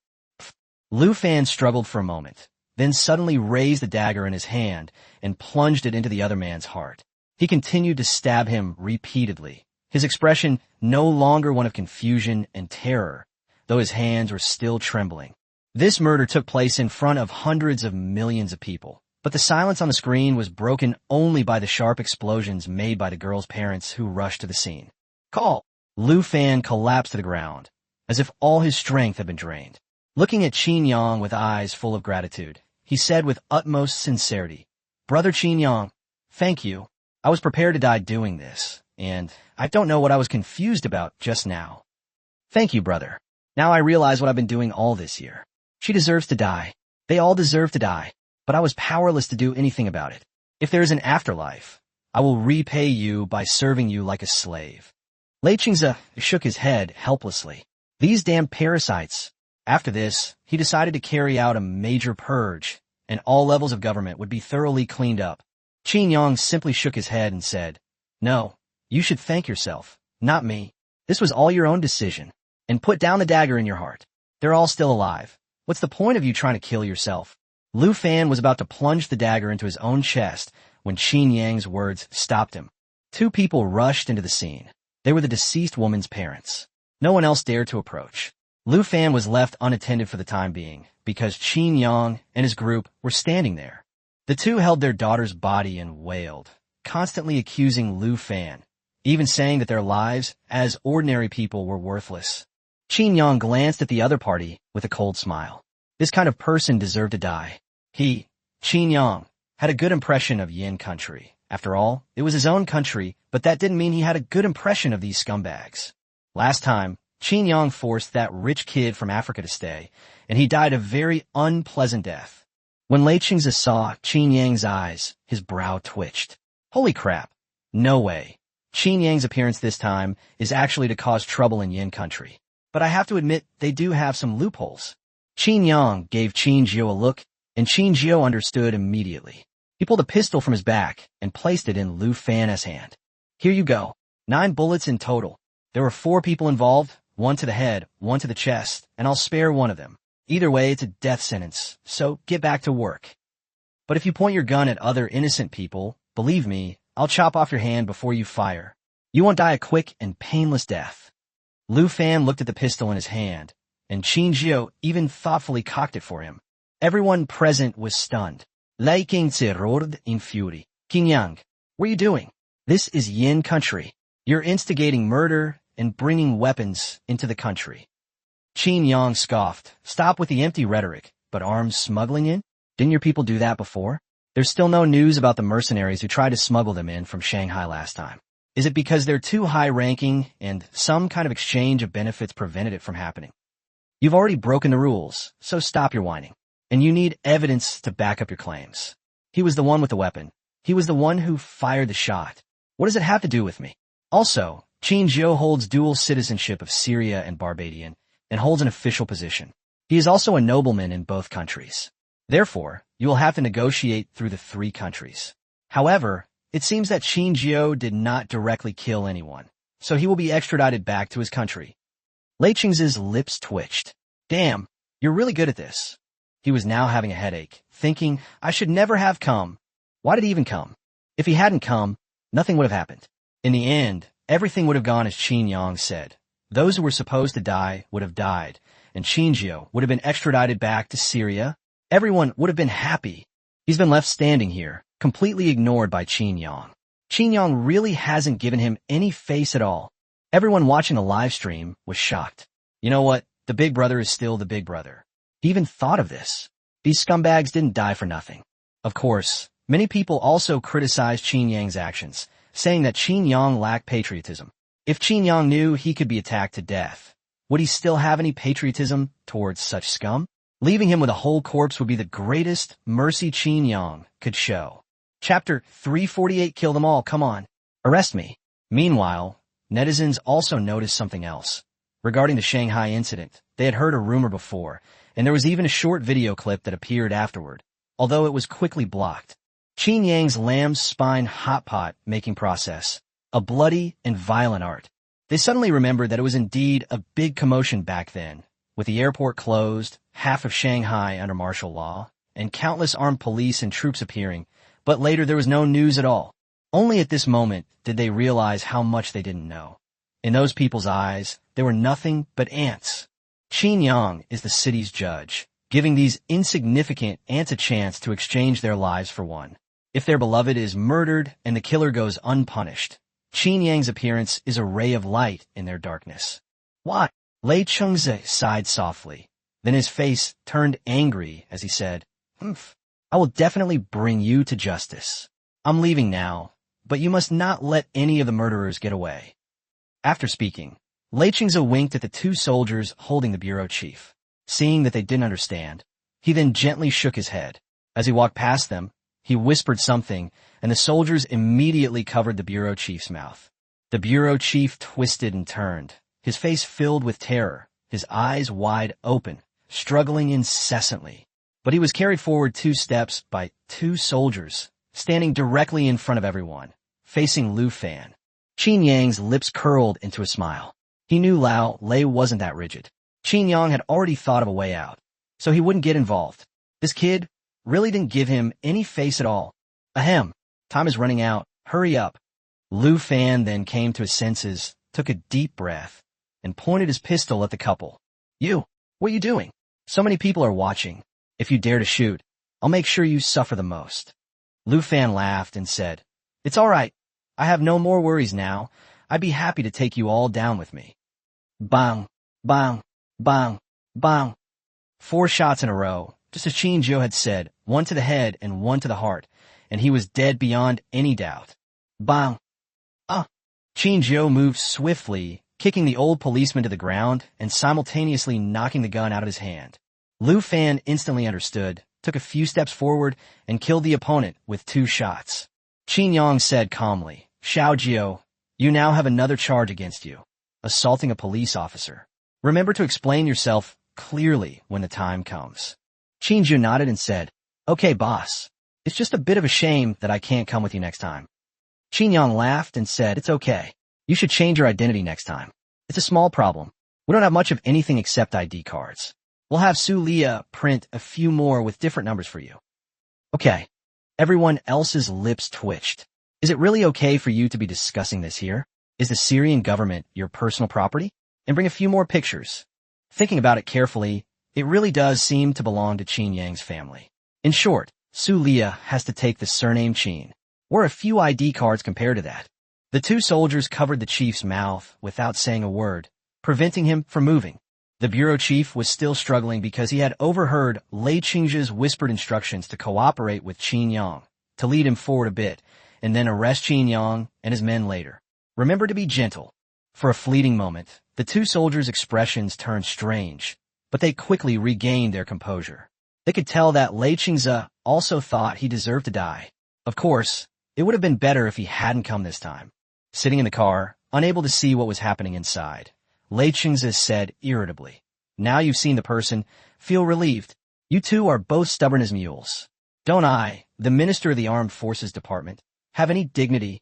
Lu Fan struggled for a moment, then suddenly raised the dagger in his hand and plunged it into the other man's heart. He continued to stab him repeatedly, his expression no longer one of confusion and terror, though his hands were still trembling. This murder took place in front of hundreds of millions of people, but the silence on the screen was broken only by the sharp explosions made by the girl's parents who rushed to the scene. Call! Lu Fan collapsed to the ground, as if all his strength had been drained. Looking at Qin Yang with eyes full of gratitude, he said with utmost sincerity, Brother Qin Yang, thank you. I was prepared to die doing this, and I don't know what I was confused about just now. Thank you, brother. Now I realize what I've been doing all this year. She deserves to die. They all deserve to die, but I was powerless to do anything about it. If there is an afterlife, I will repay you by serving you like a slave. Lei Qingze shook his head helplessly. These damn parasites. After this, he decided to carry out a major purge, and all levels of government would be thoroughly cleaned up. Qin Yang simply shook his head and said, No, You should thank yourself, not me. This was all your own decision. And put down the dagger in your heart. They're all still alive. What's the point of you trying to kill yourself? Lu Fan was about to plunge the dagger into his own chest when Qin Yang's words stopped him. Two people rushed into the scene. They were the deceased woman's parents. No one else dared to approach. Lu Fan was left unattended for the time being because Qin Yang and his group were standing there. The two held their daughter's body and wailed, constantly accusing Lu Fan, even saying that their lives as ordinary people were worthless. Qin Yang glanced at the other party with a cold smile. This kind of person deserved to die. He, Qin Yang, had a good impression of Yin country. After all, it was his own country, but that didn't mean he had a good impression of these scumbags. Last time, Qin Yang forced that rich kid from Africa to stay, and he died a very unpleasant death. When Lei Qingzi saw Qin Yang's eyes, his brow twitched. Holy crap. No way. Qin Yang's appearance this time is actually to cause trouble in Yin country. But I have to admit, they do have some loopholes. Qin Yang gave Qin Jiu a look, and Qin Jiu understood immediately. He pulled a pistol from his back and placed it in Lu Fan's hand. Here you go. 9 bullets in total. There were 4 people involved, 1 to the head, 1 to the chest, and I'll spare one of them. Either way, it's a death sentence, so get back to work. But if you point your gun at other innocent people, believe me, I'll chop off your hand before you fire. You won't die a quick and painless death. Lu Fan looked at the pistol in his hand, and Qin Jiu even thoughtfully cocked it for him. Everyone present was stunned. Lei Qingzi roared in fury. Qin Yang, what are you doing? This is Yin country. You're instigating murder and bringing weapons into the country. Qin Yang scoffed. Stop with the empty rhetoric, but arms smuggling in? Didn't your people do that before? There's still no news about the mercenaries who tried to smuggle them in from Shanghai last time. Is it because they're too high-ranking and some kind of exchange of benefits prevented it from happening? You've already broken the rules, so stop your whining. And you need evidence to back up your claims. He was the one with the weapon. He was the one who fired the shot. What does it have to do with me? Also, Qin Jiu holds dual citizenship of Syria and Barbadian and holds an official position. He is also a nobleman in both countries. Therefore, you will have to negotiate through the 3 countries. However, it seems that Qin Jiu did not directly kill anyone, so he will be extradited back to his country. Lei Qingzi's lips twitched. Damn, you're really good at this. He was now having a headache, thinking, I should never have come. Why did he even come? If he hadn't come, nothing would have happened. In the end, everything would have gone as Qin Yang said. Those who were supposed to die would have died, and Qin Jiu would have been extradited back to Syria. Everyone would have been happy. He's been left standing here, completely ignored by Qin Yang. Qin Yang really hasn't given him any face at all. Everyone watching the live stream was shocked. You know what? The big brother is still the big brother. He even thought of this. These scumbags didn't die for nothing. Of course, many people also criticized Qin Yang's actions, saying that Qin Yang lacked patriotism. If Qin Yang knew he could be attacked to death, would he still have any patriotism towards such scum? Leaving him with a whole corpse would be the greatest mercy Qin Yang could show. Chapter 348. Kill them all, come on. Arrest me. Meanwhile, netizens also noticed something else. Regarding the Shanghai incident, they had heard a rumor before, and there was even a short video clip that appeared afterward, although it was quickly blocked. Qin Yang's lamb spine hot pot making process, a bloody and violent art. They suddenly remembered that it was indeed a big commotion back then, with the airport closed, half of Shanghai under martial law, and countless armed police and troops appearing, but later there was no news at all. Only at this moment did they realize how much they didn't know. In those people's eyes, they were nothing but ants. Qin Yang is the city's judge, giving these insignificant ants a chance to exchange their lives for one. If their beloved is murdered and the killer goes unpunished, Qin Yang's appearance is a ray of light in their darkness. Why? Lei Qingzi sighed softly. Then his face turned angry as he said, I will definitely bring you to justice. I'm leaving now, but you must not let any of the murderers get away. After speaking, Lei Qingzi winked at the 2 soldiers holding the bureau chief. Seeing that they didn't understand, he then gently shook his head. As he walked past them, he whispered something, and the soldiers immediately covered the bureau chief's mouth. The bureau chief twisted and turned, his face filled with terror, his eyes wide open, struggling incessantly. But he was carried forward 2 steps by 2 soldiers, standing directly in front of everyone, facing Lu Fan. Qin Yang's lips curled into a smile. He knew Lao Lei wasn't that rigid. Qin Yang had already thought of a way out, so he wouldn't get involved. This kid really didn't give him any face at all. Ahem, time is running out, hurry up. Lu Fan then came to his senses, took a deep breath, and pointed his pistol at the couple. You, what are you doing? So many people are watching. If you dare to shoot, I'll make sure you suffer the most. Lu Fan laughed and said, It's all right. I have no more worries now. I'd be happy to take you all down with me. Bang, bang, bang, bang. 4 shots in a row, just as Qin Zhou had said, 1 to the head and 1 to the heart, and he was dead beyond any doubt. Bang. Qin Zhou moved swiftly, kicking the old policeman to the ground and simultaneously knocking the gun out of his hand. Lu Fan instantly understood, took a few steps forward, and killed the opponent with 2 shots. Qin Yang said calmly, Xiao Jiao, you now have another charge against you, assaulting a police officer. Remember to explain yourself clearly when the time comes. Qin Zhou nodded and said, Okay, boss. It's just a bit of a shame that I can't come with you next time. Qin Yang laughed and said, It's okay. You should change your identity next time. It's a small problem. We don't have much of anything except ID cards. We'll have Su Lia print a few more with different numbers for you. Okay. Everyone else's lips twitched. Is it really okay for you to be discussing this here? Is the Syrian government your personal property? And bring a few more pictures. Thinking about it carefully, it really does seem to belong to Qin Yang's family. In short, Su Lia has to take the surname Qin. We're a few ID cards compared to that. The 2 soldiers covered the chief's mouth without saying a word, preventing him from moving. The bureau chief was still struggling because he had overheard Lei Qingzhi's whispered instructions to cooperate with Qin Yang, to lead him forward a bit, and then arrest Qin Yang and his men later. Remember to be gentle. For a fleeting moment, the 2 soldiers' expressions turned strange, but they quickly regained their composure. They could tell that Lei Qingzhi also thought he deserved to die. Of course, it would have been better if he hadn't come this time. Sitting in the car, unable to see what was happening inside, Lei Qingzhi said irritably, Now you've seen the person, feel relieved. You 2 are both stubborn as mules. Don't I, the Minister of the Armed Forces Department, have any dignity?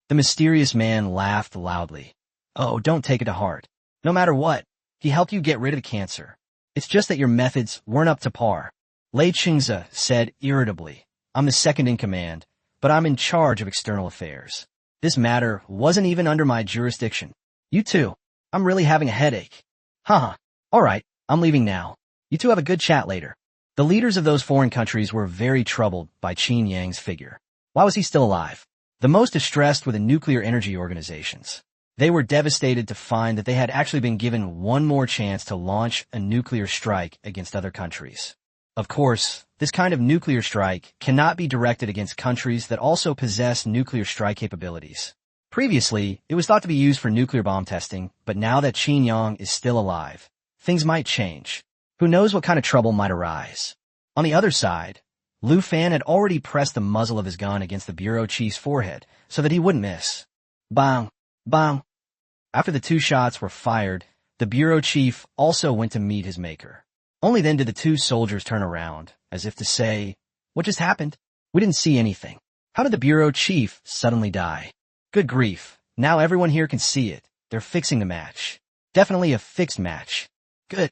The mysterious man laughed loudly. Oh, don't take it to heart. No matter what, he helped you get rid of the cancer. It's just that your methods weren't up to par. Lei Qingzhi said irritably, I'm the second in command, but I'm in charge of external affairs. This matter wasn't even under my jurisdiction. You 2, I'm really having a headache. Haha. All right, I'm leaving now. You 2 have a good chat later. The leaders of those foreign countries were very troubled by Qin Yang's figure. Why was he still alive? The most distressed were the nuclear energy organizations. They were devastated to find that they had actually been given one more chance to launch a nuclear strike against other countries. Of course, this kind of nuclear strike cannot be directed against countries that also possess nuclear strike capabilities. Previously, it was thought to be used for nuclear bomb testing, but now that Qin Yang is still alive, things might change. Who knows what kind of trouble might arise? On the other side, Lu Fan had already pressed the muzzle of his gun against the bureau chief's forehead so that he wouldn't miss. Bang! Bang! After the 2 shots were fired, the bureau chief also went to meet his maker. Only then did the 2 soldiers turn around, as if to say, What just happened? We didn't see anything. How did the bureau chief suddenly die? Good grief, now everyone here can see it. They're fixing the match. Definitely a fixed match. Good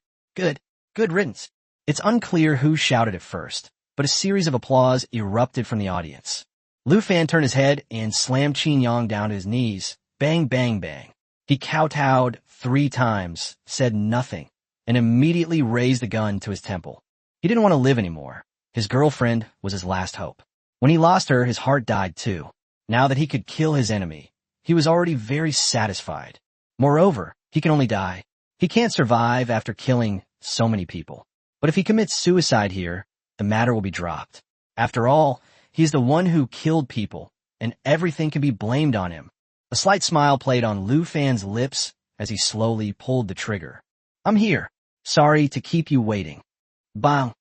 riddance. It's unclear who shouted it first, but a series of applause erupted from the audience. Lu Fan turned his head and slammed Qin Yang down to his knees. Bang, bang, bang. He kowtowed 3 times, said nothing, and immediately raised the gun to his temple. He didn't want to live anymore. His girlfriend was his last hope. When he lost her, his heart died too. Now that he could kill his enemy, he was already very satisfied. Moreover, he can only die. He can't survive after killing so many people. But if he commits suicide here, the matter will be dropped. After all, he is the one who killed people, and everything can be blamed on him. A slight smile played on Lu Fan's lips as he slowly pulled the trigger. I'm here. Sorry to keep you waiting. Bang.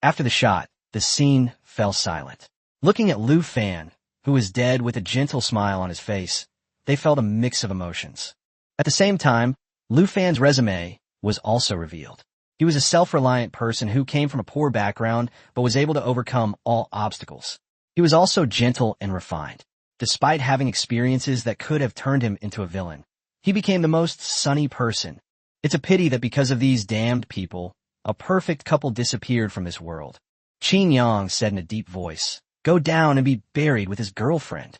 After the shot, the scene fell silent. Looking at Lu Fan, who was dead with a gentle smile on his face, they felt a mix of emotions. At the same time, Lu Fan's resume was also revealed. He was a self-reliant person who came from a poor background but was able to overcome all obstacles. He was also gentle and refined. Despite having experiences that could have turned him into a villain, he became the most sunny person. It's a pity that because of these damned people, a perfect couple disappeared from this world. Qin Yang said in a deep voice, "Go down and be buried with his girlfriend."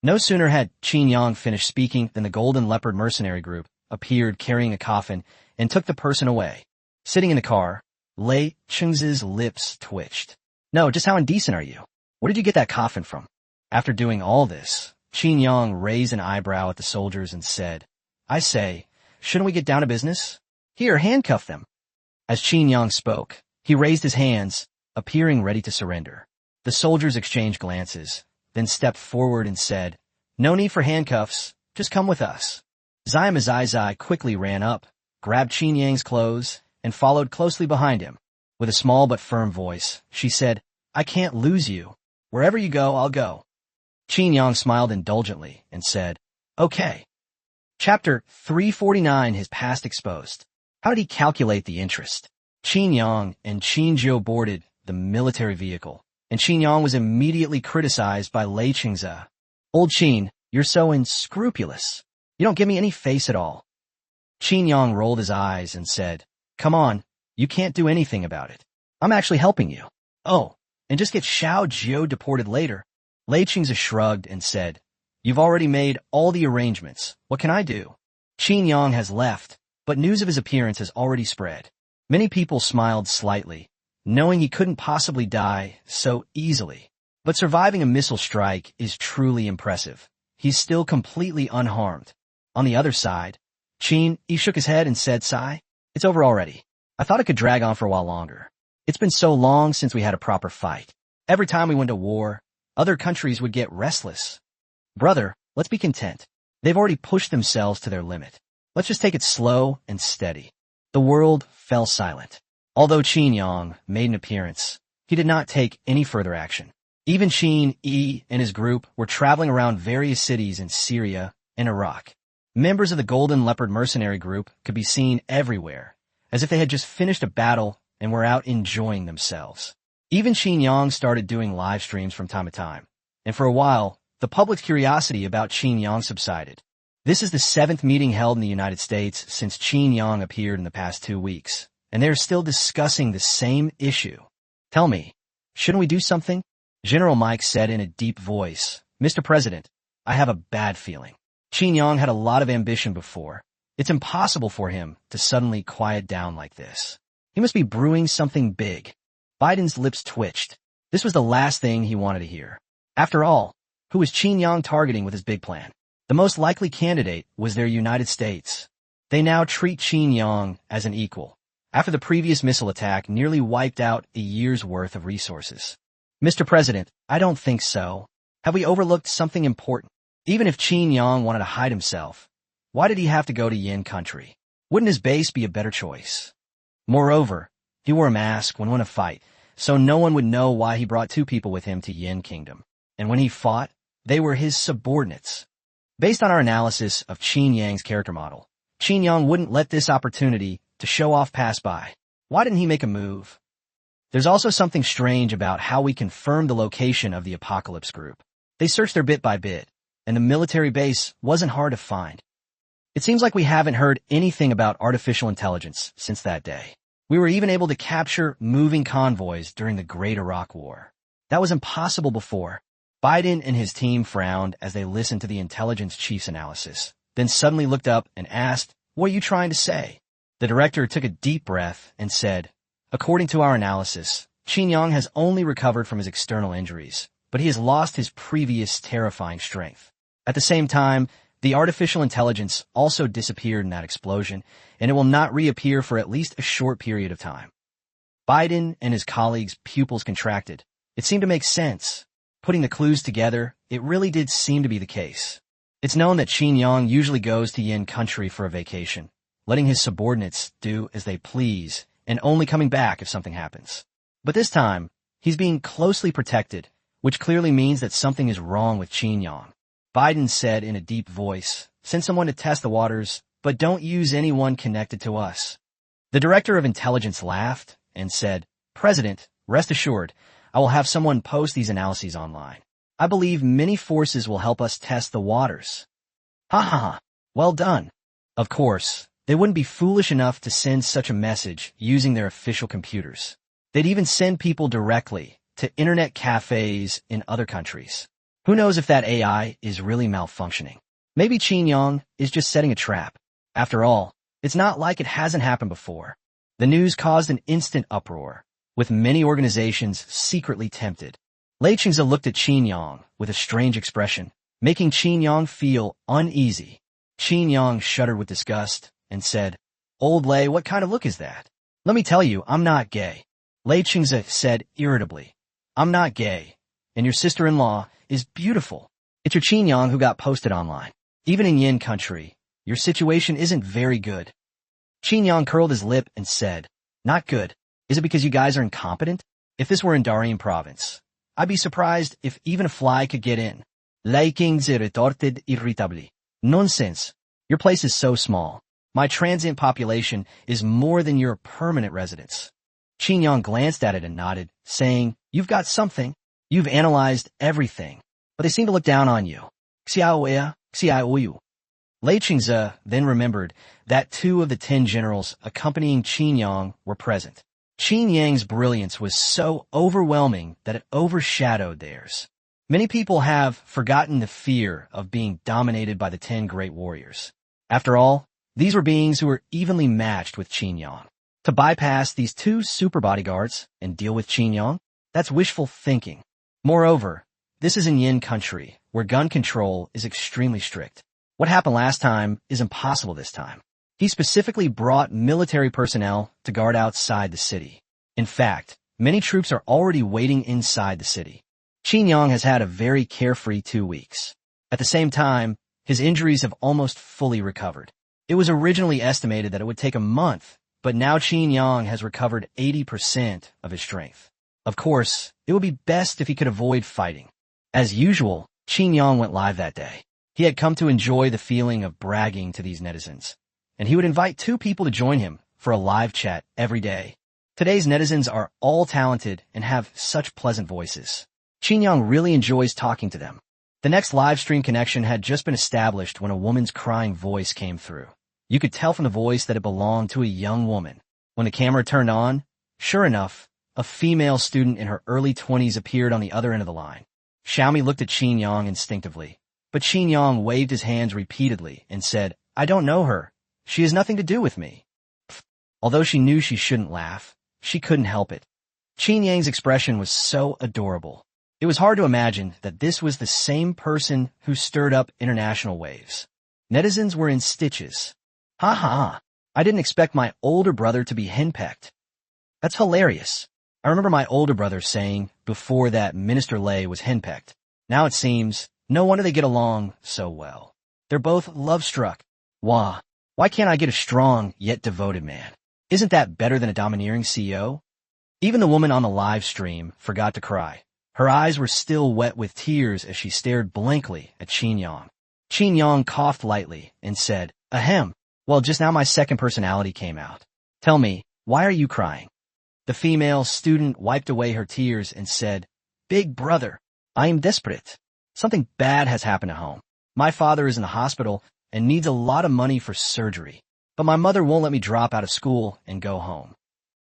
No sooner had Qin Yang finished speaking than the Golden Leopard mercenary group appeared carrying a coffin and took the person away. Sitting in the car, Lei Cheng's lips twitched. "No, just how indecent are you? Where did you get that coffin from?" After doing all this, Qin Yang raised an eyebrow at the soldiers and said, "I say, shouldn't we get down to business? Here, handcuff them." As Qin Yang spoke, he raised his hands, appearing ready to surrender. The soldiers exchanged glances, then stepped forward and said, "No need for handcuffs, just come with us." Zai Mazai quickly ran up, grabbed Qin Yang's clothes, and followed closely behind him. With a small but firm voice, she said, "I can't lose you. Wherever you go, I'll go." Qin Yang smiled indulgently and said, "Okay." Chapter 349, His Past Exposed. How did he calculate the interest? Qin Yang and Qin Zhou boarded the military vehicle, and Qin Yang was immediately criticized by Lei Chengze. "Old Qin, you're so unscrupulous. You don't give me any face at all." Qin Yang rolled his eyes and said, "Come on, you can't do anything about it. I'm actually helping you. Oh, and just get Xiao Jiu deported later." Lei Chengze shrugged and said, "You've already made all the arrangements. What can I do?" Qin Yang has left, but news of his appearance has already spread. Many people smiled slightly, knowing he couldn't possibly die so easily. But surviving a missile strike is truly impressive. He's still completely unharmed. On the other side, Qin, he shook his head and said, "Sigh, it's over already. I thought it could drag on for a while longer. It's been so long since we had a proper fight. Every time we went to war, other countries would get restless. Brother, let's be content. They've already pushed themselves to their limit. Let's just take it slow and steady." The world fell silent. Although Qin Yang made an appearance, he did not take any further action. Even Qin Yi and his group were traveling around various cities in Syria and Iraq. Members of the Golden Leopard mercenary group could be seen everywhere, as if they had just finished a battle and were out enjoying themselves. Even Qin Yang started doing live streams from time to time, and for a while, the public's curiosity about Qin Yang subsided. This is the 7th meeting held in the United States since Qin Yang appeared in the past 2 weeks, and they are still discussing the same issue. "Tell me, shouldn't we do something?" General Mike said in a deep voice, "Mr. President, I have a bad feeling." Qin Yang had a lot of ambition before. It's impossible for him to suddenly quiet down like this. He must be brewing something big. Biden's lips twitched. This was the last thing he wanted to hear. After all, who was Qin Yang targeting with his big plan? The most likely candidate was their United States. They now treat Qin Yang as an equal, after the previous missile attack nearly wiped out a year's worth of resources. "Mr. President, I don't think so. Have we overlooked something important? Even if Qin Yang wanted to hide himself, why did he have to go to Yin country? Wouldn't his base be a better choice? Moreover, he wore a mask when in a fight, so no one would know why he brought 2 people with him to Yin Kingdom. And when he fought, they were his subordinates. Based on our analysis of Qin Yang's character model, Qin Yang wouldn't let this opportunity to show off pass by. Why didn't he make a move?" There's also something strange about how we confirmed the location of the Apocalypse group. They searched there bit by bit, and the military base wasn't hard to find. It seems like we haven't heard anything about artificial intelligence since that day. We were even able to capture moving convoys during the Great Iraq War. That was impossible before. Biden and his team frowned as they listened to the intelligence chief's analysis, then suddenly looked up and asked, "What are you trying to say?" The director took a deep breath and said, "According to our analysis, Qin Yang has only recovered from his external injuries, but he has lost his previous terrifying strength. At the same time, the artificial intelligence also disappeared in that explosion, and it will not reappear for at least a short period of time." Biden and his colleagues' pupils contracted. It seemed to make sense. Putting the clues together, it really did seem to be the case. It's known that Qin Yang usually goes to Yin country for a vacation, letting his subordinates do as they please, and only coming back if something happens. But this time, he's being closely protected, which clearly means that something is wrong with Qin Yang. Biden said in a deep voice, "Send someone to test the waters, but don't use anyone connected to us." The director of intelligence laughed and said, "President, rest assured, I will have someone post these analyses online. I believe many forces will help us test the waters. Ha ha ha. Well done. Of course, they wouldn't be foolish enough to send such a message using their official computers. They'd even send people directly to internet cafes in other countries. Who knows if that AI is really malfunctioning? Maybe Qin Yang is just setting a trap. After all, it's not like it hasn't happened before. The news caused an instant uproar, with many organizations secretly tempted. Lei Qingze looked at Qin Yang with a strange expression, making Qin Yang feel uneasy. Qin Yang shuddered with disgust and said, "Old Lei, what kind of look is that?" "Let me tell you, I'm not gay," Lei Qingze said irritably. "I'm not gay, and your sister-in-law is beautiful. It's your Qin Yang who got posted online. Even in Yin country, your situation isn't very good." Qin Yang curled his lip and said, "Not good. Is it because you guys are incompetent? If this were in Darien province, I'd be surprised if even a fly could get in." Lei Qingze retorted irritably. "Nonsense. Your place is so small. My transient population is more than your permanent residents." Qin Yang glanced at it and nodded, saying, "You've got something. You've analyzed everything. But they seem to look down on you." Xiaoya, Xiaoyu. Lei Qingze then remembered that 2 of the 10 generals accompanying Qin Yang were present. Qin Yang's brilliance was so overwhelming that it overshadowed theirs. Many people have forgotten the fear of being dominated by the 10 great warriors. After all, these were beings who were evenly matched with Qin Yang. To bypass these 2 super bodyguards and deal with Qin Yang, that's wishful thinking. Moreover, this is in Yin country, where gun control is extremely strict. What happened last time is impossible this time. He specifically brought military personnel to guard outside the city. In fact, many troops are already waiting inside the city. Qin Yang has had a very carefree 2 weeks. At the same time, his injuries have almost fully recovered. It was originally estimated that it would take a month, but now Qin Yang has recovered 80% of his strength. Of course, it would be best if he could avoid fighting. As usual, Qin Yang went live that day. He had come to enjoy the feeling of bragging to these netizens, and he would invite 2 people to join him for a live chat every day. Today's netizens are all talented and have such pleasant voices. Qin Yang really enjoys talking to them. The next live stream connection had just been established when a woman's crying voice came through. You could tell from the voice that it belonged to a young woman. When the camera turned on, sure enough, a female student in her early 20s appeared on the other end of the line. Xiaomi looked at Qin Yang instinctively, but Qin Yang waved his hands repeatedly and said, "I don't know her. She has nothing to do with me." Although she knew she shouldn't laugh, she couldn't help it. Qin Yang's expression was so adorable. It was hard to imagine that this was the same person who stirred up international waves. Netizens were in stitches. "Ha ha, I didn't expect my older brother to be henpecked. That's hilarious. I remember my older brother saying before that Minister Lei was henpecked. Now it seems, no wonder they get along so well. They're both love-struck. Wah, why can't I get a strong yet devoted man? Isn't that better than a domineering CEO?" Even the woman on the live stream forgot to cry. Her eyes were still wet with tears as she stared blankly at Qin Yang. Qin Yang coughed lightly and said, "Ahem. Well, just now my second personality came out. Tell me, why are you crying?" The female student wiped away her tears and said, "Big brother, I am desperate. Something bad has happened at home. My father is in the hospital and needs a lot of money for surgery, but my mother won't let me drop out of school and go home.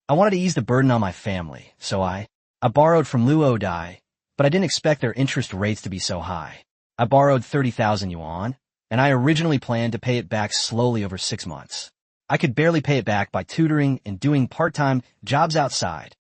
I wanted to ease the burden on my family, so I borrowed from Luo Dai, but I didn't expect their interest rates to be so high. I borrowed 30,000 yuan, and I originally planned to pay it back slowly over 6 months. I could barely pay it back by tutoring and doing part-time jobs outside.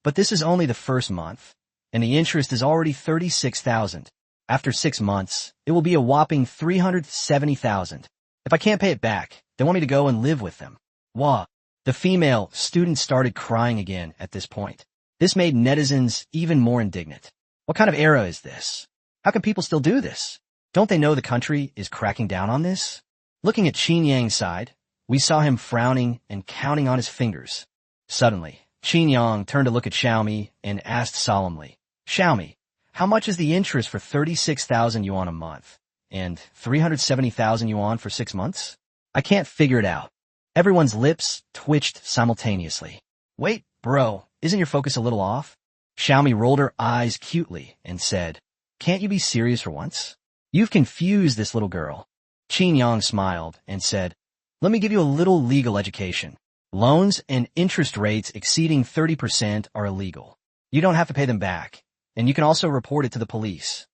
But this is only the first month, and the interest is already 36,000. After 6 months, it will be a whopping 370,000. If I can't pay it back, they want me to go and live with them." Wah! The female student started crying again at this point. This made netizens even more indignant. What kind of era is this? How can people still do this? Don't they know the country is cracking down on this? Looking at Qin Yang's side, we saw him frowning and counting on his fingers. Suddenly, Qin Yang turned to look at Xiaomi and asked solemnly, "Xiaomi, how much is the interest for 36,000 yuan a month and 370,000 yuan for 6 months? I can't figure it out." Everyone's lips twitched simultaneously. "Wait, bro, isn't your focus a little off?" Xiaomi rolled her eyes cutely and said, Can't you be serious for once? You've confused this little girl. Qin Yang smiled and said, let me give you a little legal education. Loans and interest rates exceeding 30% are illegal. You don't have to pay them back, and you can also report it to the police.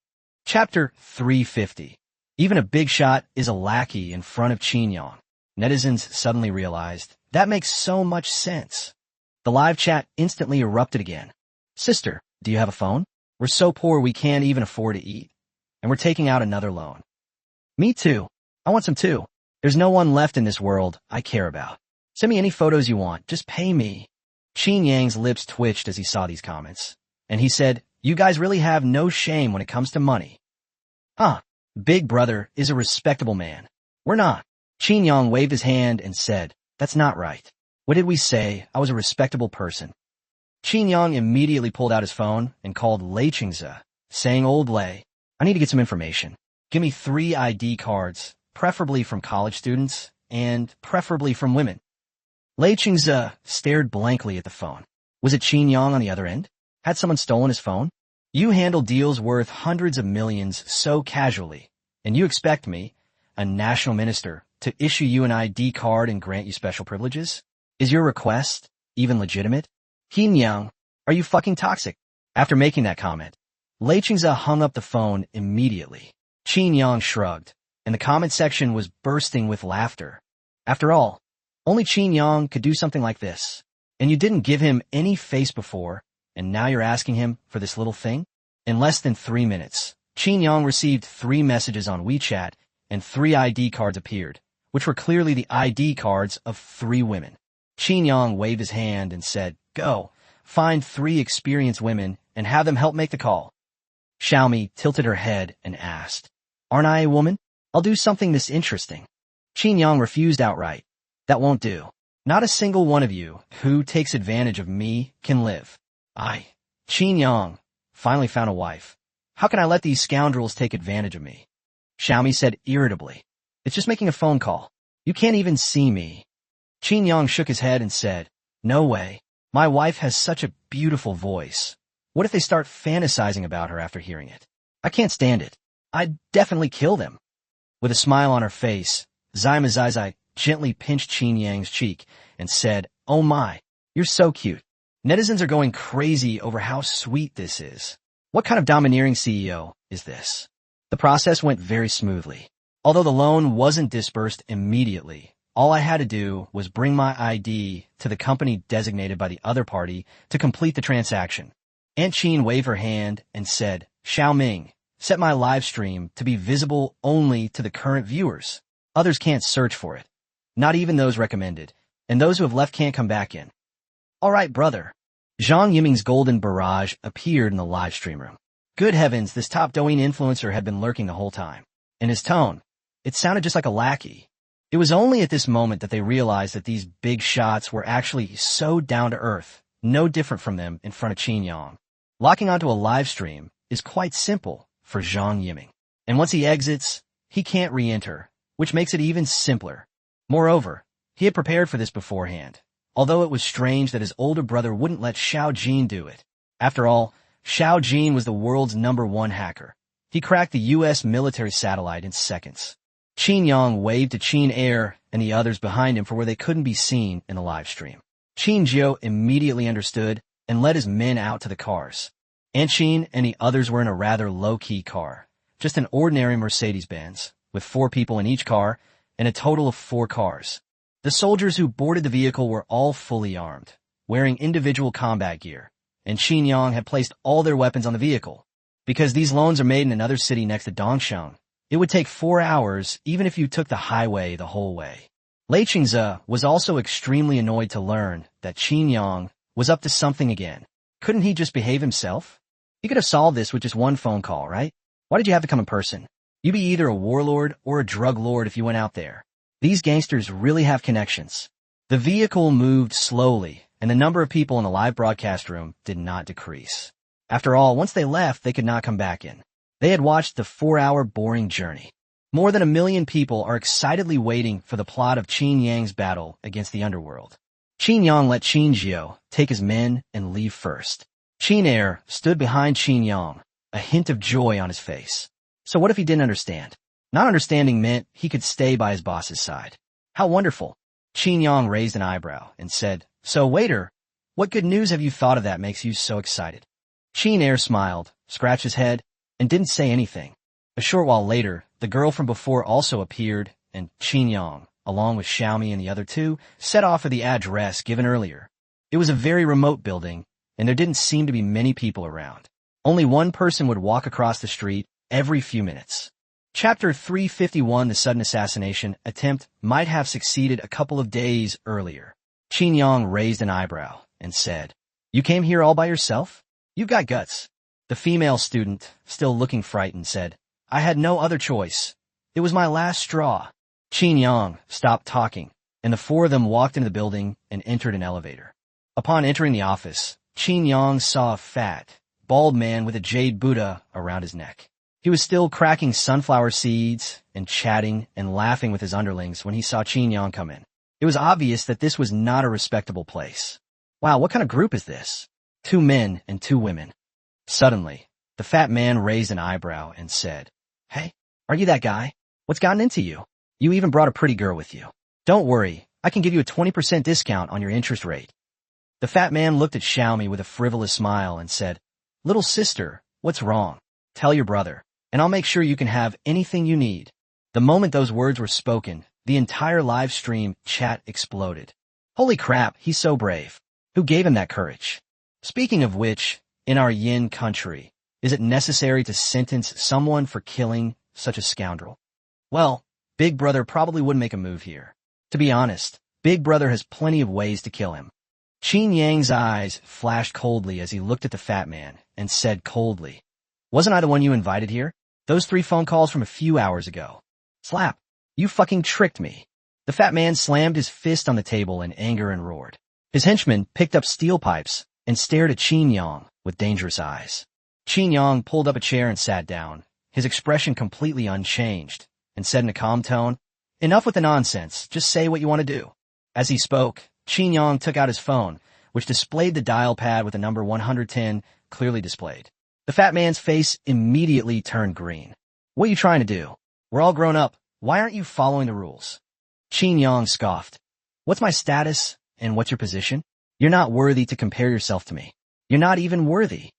Chapter 350. Even a big shot is a lackey in front of Qin Yang. Netizens suddenly realized, that makes so much sense. The live chat instantly erupted again. Sister, do you have a phone? We're so poor we can't even afford to eat. And we're taking out another loan. Me too. I want some too. There's no one left in this world I care about. Send me any photos you want. Just pay me. Qin Yang's lips twitched as he saw these comments. And he said, you guys really have no shame when it comes to money. Huh. Big brother is a respectable man. We're not. Qin Yang waved his hand and said, that's not right. What did we say? I was a respectable person. Qin Yang immediately pulled out his phone and called Lei Qingze, saying, old Lei, I need to get some information. Give me 3 ID cards, preferably from college students, and preferably from women. Lei Qingze stared blankly at the phone. Was it Qin Yang on the other end? Had someone stolen his phone? You handle deals worth hundreds of millions so casually, and you expect me, a national minister, to issue you an ID card and grant you special privileges? Is your request even legitimate? Qin Yang, are you fucking toxic? After making that comment, Lei Qingze hung up the phone immediately. Qin Yang shrugged, and the comment section was bursting with laughter. After all, only Qin Yang could do something like this. And you didn't give him any face before, and now you're asking him for this little thing? In less than 3 minutes, Qin Yang received 3 messages on WeChat, and 3 ID cards appeared, which were clearly the ID cards of 3 women. Qin Yang waved his hand and said, go, find 3 experienced women and have them help make the call. Xiaomi tilted her head and asked, aren't I a woman? I'll do something this interesting. Qin Yang refused outright. That won't do. Not a single one of you who takes advantage of me can live. Qin Yang, finally found a wife. How can I let these scoundrels take advantage of me? Xiaomi said irritably. It's just making a phone call. You can't even see me. Qin Yang shook his head and said, no way. My wife has such a beautiful voice. What if they start fantasizing about her after hearing it? I can't stand it. I'd definitely kill them. With a smile on her face, Zyma Zai gently pinched Qin Yang's cheek and said, oh my, you're so cute. Netizens are going crazy over how sweet this is. What kind of domineering CEO is this? The process went very smoothly. Although the loan wasn't disbursed immediately, all I had to do was bring my ID to the company designated by the other party to complete the transaction. Aunt Qin waved her hand and said, Xiaoming, set my live stream to be visible only to the current viewers. Others can't search for it. Not even those recommended, and those who have left can't come back in. All right, brother. Zhang Yiming's golden barrage appeared in the live stream room. Good heavens, this top Douyin influencer had been lurking the whole time. In his tone, it sounded just like a lackey. It was only at this moment that they realized that these big shots were actually so down to earth, no different from them in front of Qin Yang. Locking onto a live stream is quite simple for Zhang Yiming. And once he exits, he can't re-enter, which makes it even simpler. Moreover, he had prepared for this beforehand, although it was strange that his older brother wouldn't let Xiao Jin do it. After all, Xiao Jin was the world's #1 hacker. He cracked the U.S. military satellite in seconds. Qin Yang waved to Qin Air and the others behind him for where they couldn't be seen in the live stream. Qin Jiu immediately understood and led his men out to the cars. Aunt Qin and the others were in a rather low-key car, just an ordinary Mercedes-Benz, with 4 people in each car and a total of 4 cars. The soldiers who boarded the vehicle were all fully armed, wearing individual combat gear, and Qin Yang had placed all their weapons on the vehicle. Because these loans are made in another city next to Dongsheng, it would take 4 hours even if you took the highway the whole way. Lei Qingze was also extremely annoyed to learn that Qin Yang was up to something again. Couldn't he just behave himself? He could have solved this with just 1 phone call, right? Why did you have to come in person? You'd be either a warlord or a drug lord if you went out there. These gangsters really have connections. The vehicle moved slowly, and the number of people in the live broadcast room did not decrease. After all, once they left, they could not come back in. They had watched the 4-hour boring journey. More than 1 million people are excitedly waiting for the plot of Qin Yang's battle against the underworld. Qin Yang let Qin Jiu take his men and leave first. Qin Air stood behind Qin Yang, a hint of joy on his face. So what if he didn't understand? Not understanding meant he could stay by his boss's side. How wonderful. Qin Yang raised an eyebrow and said, "So, waiter, what good news have you thought of that makes you so excited?" Qin Air smiled, scratched his head, and didn't say anything. A short while later, the girl from before also appeared, and Qin Yang, along with Xiaomi and the other two, set off for the address given earlier. It was a very remote building, and there didn't seem to be many people around. Only one person would walk across the street every few minutes. Chapter 351, The Sudden Assassination Attempt, might have succeeded a couple of days earlier. Qin Yang raised an eyebrow and said, "You came here all by yourself? You've got guts." The female student, still looking frightened, said, "I had no other choice. It was my last straw." Qin Yang stopped talking, and the four of them walked into the building and entered an elevator. Upon entering the office, Qin Yang saw a fat, bald man with a jade Buddha around his neck. He was still cracking sunflower seeds and chatting and laughing with his underlings when he saw Qin Yang come in. It was obvious that this was not a respectable place. Wow, what kind of group is this? 2 men and 2 women. Suddenly, the fat man raised an eyebrow and said, "Hey, are you that guy? What's gotten into you? You even brought a pretty girl with you. Don't worry, I can give you a 20% discount on your interest rate." The fat man looked at Xiaomi with a frivolous smile and said, "Little sister, what's wrong? Tell your brother, and I'll make sure you can have anything you need." The moment those words were spoken, the entire live stream chat exploded. Holy crap, he's so brave. Who gave him that courage? Speaking of which, in our yin country, is it necessary to sentence someone for killing such a scoundrel? Well, Big Brother probably wouldn't make a move here. To be honest, Big Brother has plenty of ways to kill him. Qin Yang's eyes flashed coldly as he looked at the fat man and said coldly, "Wasn't I the one you invited here? Those 3 phone calls from a few hours ago. Slap. You fucking tricked me." The fat man slammed his fist on the table in anger and roared. His henchmen picked up steel pipes and stared at Qin Yang with dangerous eyes. Qin Yang pulled up a chair and sat down, his expression completely unchanged, and said in a calm tone, "Enough with the nonsense, just say what you want to do." As he spoke, Qin Yang took out his phone, which displayed the dial pad with the number 110 clearly displayed. The fat man's face immediately turned green. "What are you trying to do? We're all grown up. Why aren't you following the rules?" Qin Yang scoffed. "What's my status and what's your position? You're not worthy to compare yourself to me. You're not even worthy."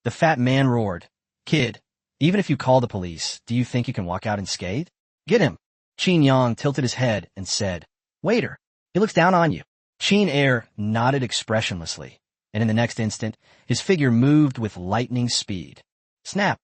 The fat man roared, "Kid, even if you call the police, do you think you can walk out unscathed? Get him." Qin Yang tilted his head and said, "Waiter, he looks down on you." Qin Air nodded expressionlessly, and in the next instant, his figure moved with lightning speed. Snap!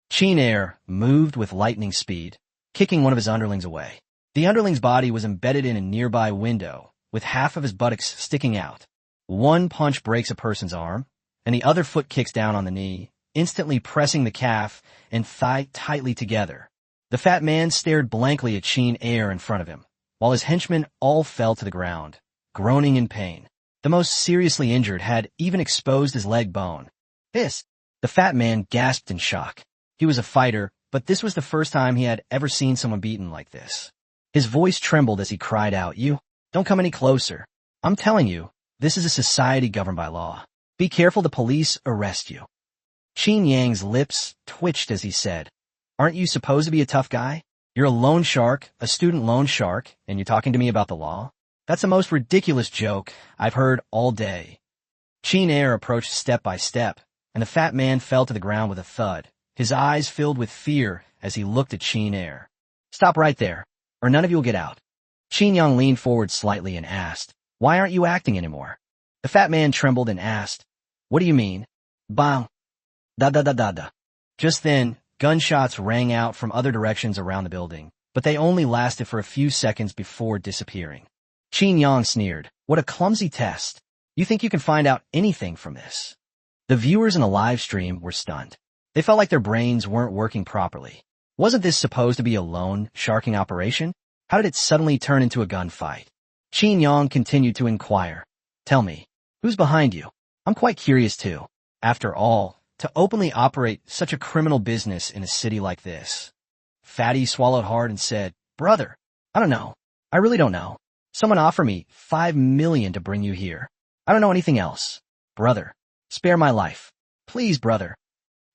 Qin Air moved with lightning speed, kicking one of his underlings away. The underling's body was embedded in a nearby window, with half of his buttocks sticking out. One punch breaks a person's arm, and the other foot kicks down on the knee, instantly pressing the calf and thigh tightly together. The fat man stared blankly at Qin Air in front of him, while his henchmen all fell to the ground, groaning in pain. The most seriously injured had even exposed his leg bone. "Hiss!" The fat man gasped in shock. He was a fighter, but this was the first time he had ever seen someone beaten like this. His voice trembled as he cried out, "You, don't come any closer. I'm telling you, this is a society governed by law. Be careful the police arrest you." Qin Yang's lips twitched as he said, "Aren't you supposed to be a tough guy? You're a loan shark, a student loan shark, and you're talking to me about the law? That's the most ridiculous joke I've heard all day." Qin Air approached step by step, and the fat man fell to the ground with a thud, his eyes filled with fear as he looked at Qin Air. "Stop right there, or none of you will get out." Qin Yang leaned forward slightly and asked, "Why aren't you acting anymore?" The fat man trembled and asked, "What do you mean?" "Bang. Da-da-da-da-da." Just then, gunshots rang out from other directions around the building, but they only lasted for a few seconds before disappearing. Qin Yang sneered, "What a clumsy test. You think you can find out anything from this?" The viewers in the live stream were stunned. They felt like their brains weren't working properly. Wasn't this supposed to be a loan sharking operation? How did it suddenly turn into a gunfight? Qin Yang continued to inquire, "Tell me, who's behind you? I'm quite curious too. After all, to openly operate such a criminal business in a city like this." Fatty swallowed hard and said, "Brother, I don't know. I really don't know. Someone offered me $5 million to bring you here. I don't know anything else. Brother, spare my life. Please, brother."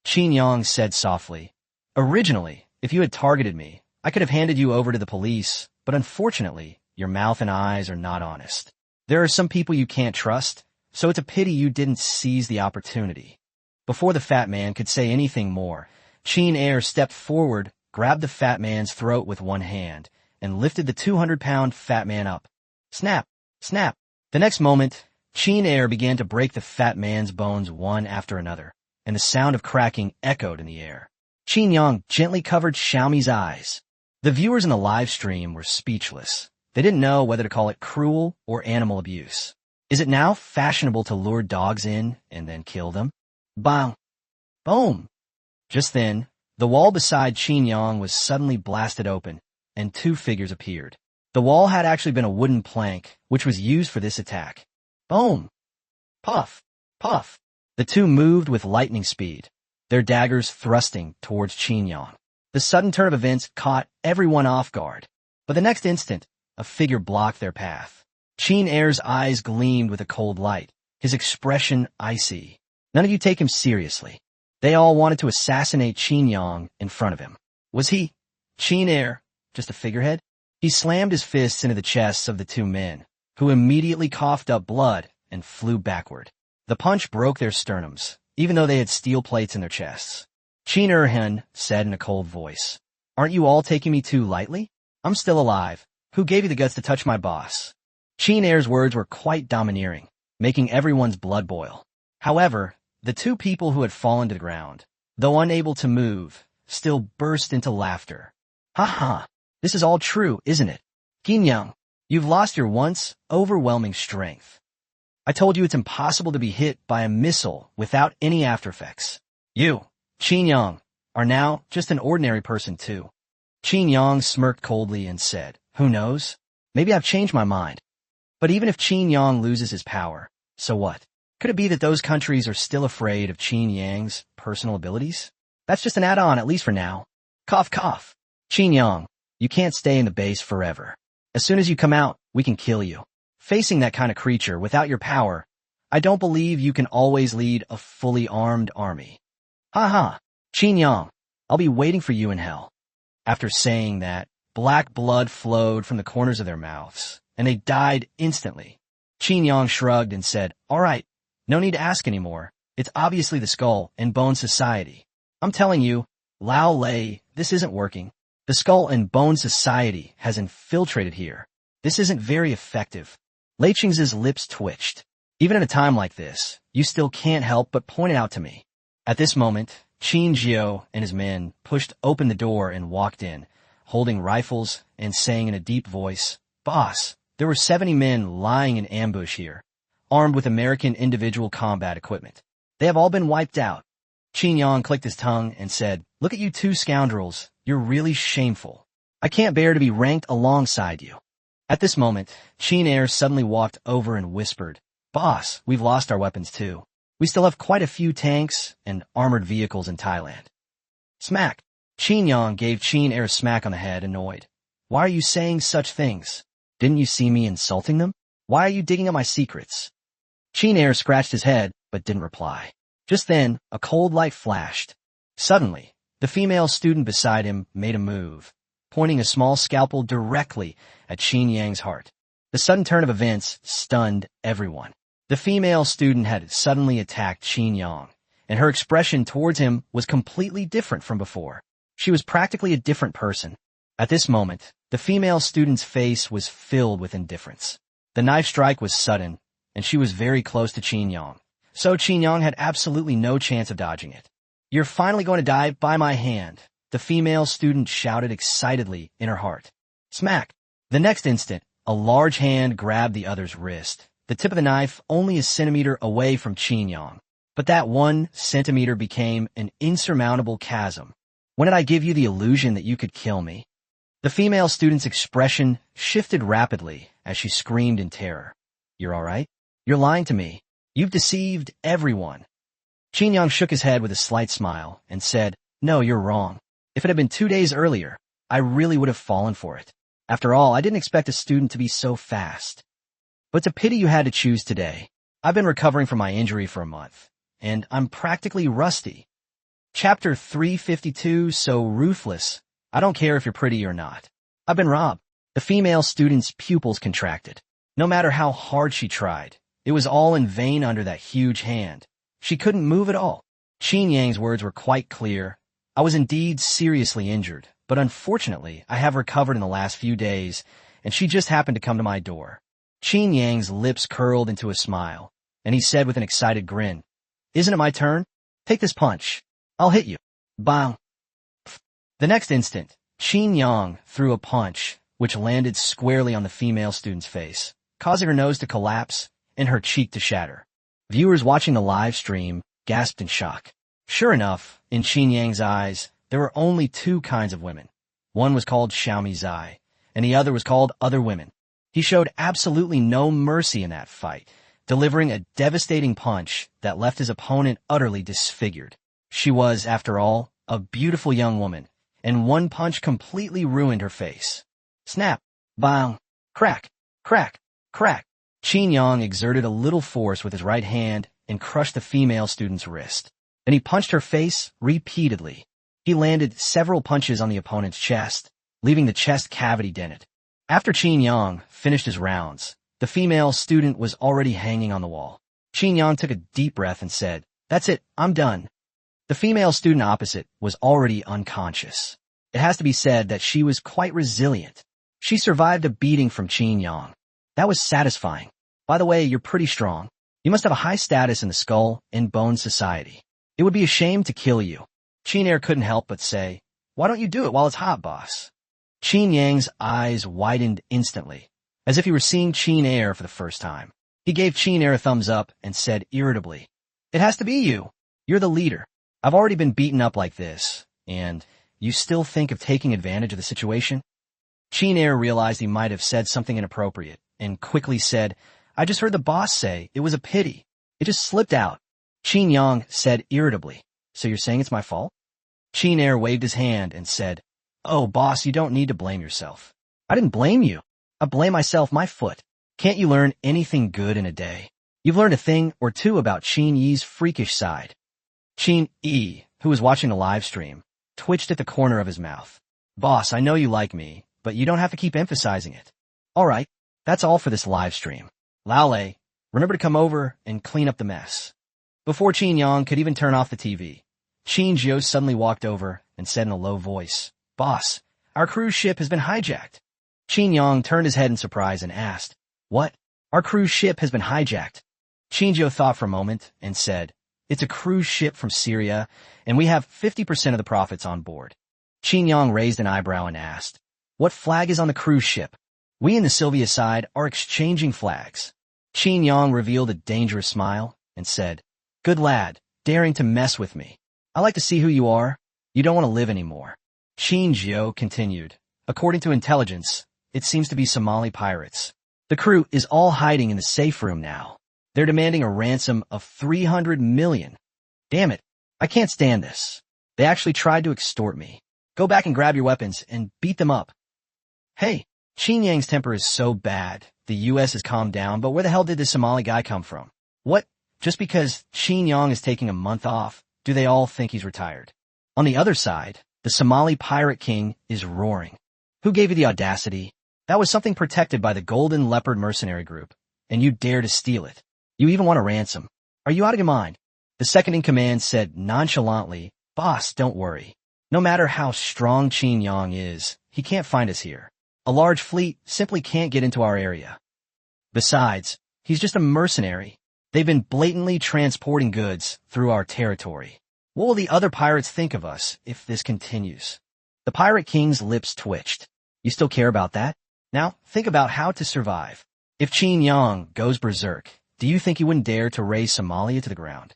Qin Yang said softly. Originally, if you had targeted me, I could have handed you over to the police, but unfortunately, your mouth and eyes are not honest. There are some people you can't trust, so it's a pity you didn't seize the opportunity. Before the fat man could say anything more, Qin Air stepped forward, grabbed the fat man's throat with one hand, and lifted the 200-pound fat man up. Snap! Snap! The next moment, Qin Air began to break the fat man's bones one after another, and the sound of cracking echoed in the air. Qin Yang gently covered Xiaomi's eyes. The viewers in the live stream were speechless. They didn't know whether to call it cruel or animal abuse. Is it now fashionable to lure dogs in and then kill them? Bang! Boom! Just then, the wall beside Qin Yang was suddenly blasted open, and two figures appeared. The wall had actually been a wooden plank, which was used for this attack. Boom! Puff! Puff! The two moved with lightning speed, their daggers thrusting towards Qin Yang. The sudden turn of events caught everyone off guard, but the next instant, a figure blocked their path. Qin Air's eyes gleamed with a cold light, his expression icy. None of you take him seriously. They all wanted to assassinate Qin Yang in front of him. Was he, Qin Air, just a figurehead? He slammed his fists into the chests of the two men, who immediately coughed up blood and flew backward. The punch broke their sternums, even though they had steel plates in their chests. Qin Erhen said in a cold voice, "Aren't you all taking me too lightly? I'm still alive. Who gave you the guts to touch my boss?" Qin Air's words were quite domineering, making everyone's blood boil. However, the two people who had fallen to the ground, though unable to move, still burst into laughter. "Ha ha! This is all true, isn't it? Qin Yang, you've lost your once overwhelming strength. I told you it's impossible to be hit by a missile without any aftereffects. You, Qin Yang, are now just an ordinary person too." Qin Yang smirked coldly and said, "Who knows? Maybe I've changed my mind. But even if Qin Yang loses his power, so what? Could it be that those countries are still afraid of Qin Yang's personal abilities? That's just an add-on, at least for now. Cough, cough. Qin Yang, you can't stay in the base forever. As soon as you come out, we can kill you. Facing that kind of creature without your power, I don't believe you can always lead a fully armed army. Ha ha, Qin Yang, I'll be waiting for you in hell." After saying that, black blood flowed from the corners of their mouths, and they died instantly. Qin Yang shrugged and said, "All right, no need to ask anymore. It's obviously the Skull and Bone Society. I'm telling you, Lao Lei, this isn't working. The Skull and Bone Society has infiltrated here. This isn't very effective." Lei Qing's lips twitched. "Even at a time like this, you still can't help but point it out to me." At this moment, Qin Jiao and his men pushed open the door and walked in, holding rifles and saying in a deep voice, "Boss, there were 70 men lying in ambush here, armed with American individual combat equipment. They have all been wiped out." Qin Yang clicked his tongue and said, "Look at you two scoundrels. You're really shameful. I can't bear to be ranked alongside you." At this moment, Qin Air suddenly walked over and whispered, "Boss, we've lost our weapons too. We still have quite a few tanks and armored vehicles in Thailand." Smack! Qin Yang gave Qin Air a smack on the head, annoyed. "Why are you saying such things? Didn't you see me insulting them? Why are you digging up my secrets?" Qin Air scratched his head, but didn't reply. Just then, a cold light flashed. Suddenly, the female student beside him made a move, pointing a small scalpel directly at Qin Yang's heart. The sudden turn of events stunned everyone. The female student had suddenly attacked Qin Yang, and her expression towards him was completely different from before. She was practically a different person. At this moment, the female student's face was filled with indifference. The knife strike was sudden, and she was very close to Qin Yang, so Qin Yang had absolutely no chance of dodging it. "You're finally going to die by my hand," the female student shouted excitedly in her heart. Smack! The next instant, a large hand grabbed the other's wrist, the tip of the knife only a centimeter away from Qin Yang. But that 1 centimeter became an insurmountable chasm. "When did I give you the illusion that you could kill me?" The female student's expression shifted rapidly as she screamed in terror. "You're all right? You're lying to me. You've deceived everyone." Qin Yang shook his head with a slight smile and said, "No, you're wrong. If it had been 2 days earlier, I really would have fallen for it. After all, I didn't expect a student to be so fast. But it's a pity you had to choose today. I've been recovering from my injury for a month, and I'm practically rusty." Chapter 352, So Ruthless. I don't care if you're pretty or not. I've been robbed. The female student's pupils contracted. No matter how hard she tried, it was all in vain under that huge hand. She couldn't move at all. Qin Yang's words were quite clear. I was indeed seriously injured, but unfortunately, I have recovered in the last few days, and she just happened to come to my door. Qin Yang's lips curled into a smile, and he said with an excited grin, "Isn't it my turn? Take this punch. I'll hit you." Bang. The next instant, Qin Yang threw a punch, which landed squarely on the female student's face, causing her nose to collapse and her cheek to shatter. Viewers watching the live stream gasped in shock. Sure enough, in Qin Yang's eyes, there were only two kinds of women. One was called Xiaomi Zai, and the other was called other women. He showed absolutely no mercy in that fight, delivering a devastating punch that left his opponent utterly disfigured. She was, after all, a beautiful young woman, and one punch completely ruined her face. Snap, bang, crack, crack, crack. Qin Yang exerted a little force with his right hand and crushed the female student's wrist. Then he punched her face repeatedly. He landed several punches on the opponent's chest, leaving the chest cavity dented. After Qin Yang finished his rounds, the female student was already hanging on the wall. Qin Yang took a deep breath and said, "That's it, I'm done." The female student opposite was already unconscious. It has to be said that she was quite resilient. She survived a beating from Qin Yang. That was satisfying. By the way, you're pretty strong. You must have a high status in the skull and bone society. It would be a shame to kill you. Qin Air couldn't help but say, "Why don't you do it while it's hot, boss?" Qin Yang's eyes widened instantly, as if he were seeing Qin Air for the first time. He gave Qin Air a thumbs up and said irritably, "It has to be you. You're the leader. I've already been beaten up like this, and you still think of taking advantage of the situation?" Qin Air realized he might have said something inappropriate, and quickly said, "I just heard the boss say it was a pity. It just slipped out." Qin Yang said irritably, "So you're saying it's my fault?" Qin Air waved his hand and said, "Oh, boss, you don't need to blame yourself. I didn't blame you. I blame myself, my foot. Can't you learn anything good in a day? You've learned a thing or two about Qin Yi's freakish side." Qin Yi, who was watching the live stream, twitched at the corner of his mouth. "Boss, I know you like me, but you don't have to keep emphasizing it. All right, that's all for this live stream. Lao Lei, remember to come over and clean up the mess." Before Qin Yang could even turn off the TV, Qin Jiu suddenly walked over and said in a low voice, "Boss, our cruise ship has been hijacked." Qin Yang turned his head in surprise and asked, "What? Our cruise ship has been hijacked?" Qin Jiu thought for a moment and said, "It's a cruise ship from Syria, and we have 50% of the profits on board." Qin Yang raised an eyebrow and asked, "What flag is on the cruise ship?" "We in the Sylvia side are exchanging flags." Qin Yang revealed a dangerous smile and said, "Good lad, daring to mess with me. I like to see who you are. You don't want to live anymore." Qin Jiu continued, "According to intelligence, it seems to be Somali pirates. The crew is all hiding in the safe room now. They're demanding a ransom of 300 million. Damn it, I can't stand this. They actually tried to extort me. Go back and grab your weapons and beat them up." Hey, Qin Yang's temper is so bad, the US has calmed down, but where the hell did this Somali guy come from? What? Just because Qin Yang is taking a month off, do they all think he's retired? On the other side, the Somali pirate king is roaring. Who gave you the audacity? That was something protected by the Golden Leopard mercenary group, and you dare to steal it. You even want a ransom. Are you out of your mind? The second-in-command said nonchalantly, "Boss, don't worry. No matter how strong Qin Yang is, he can't find us here. A large fleet simply can't get into our area. Besides, he's just a mercenary. They've been blatantly transporting goods through our territory. What will the other pirates think of us if this continues?" The pirate king's lips twitched. You still care about that? Now, think about how to survive. If Qin Yang goes berserk, do you think he wouldn't dare to raise Somalia to the ground?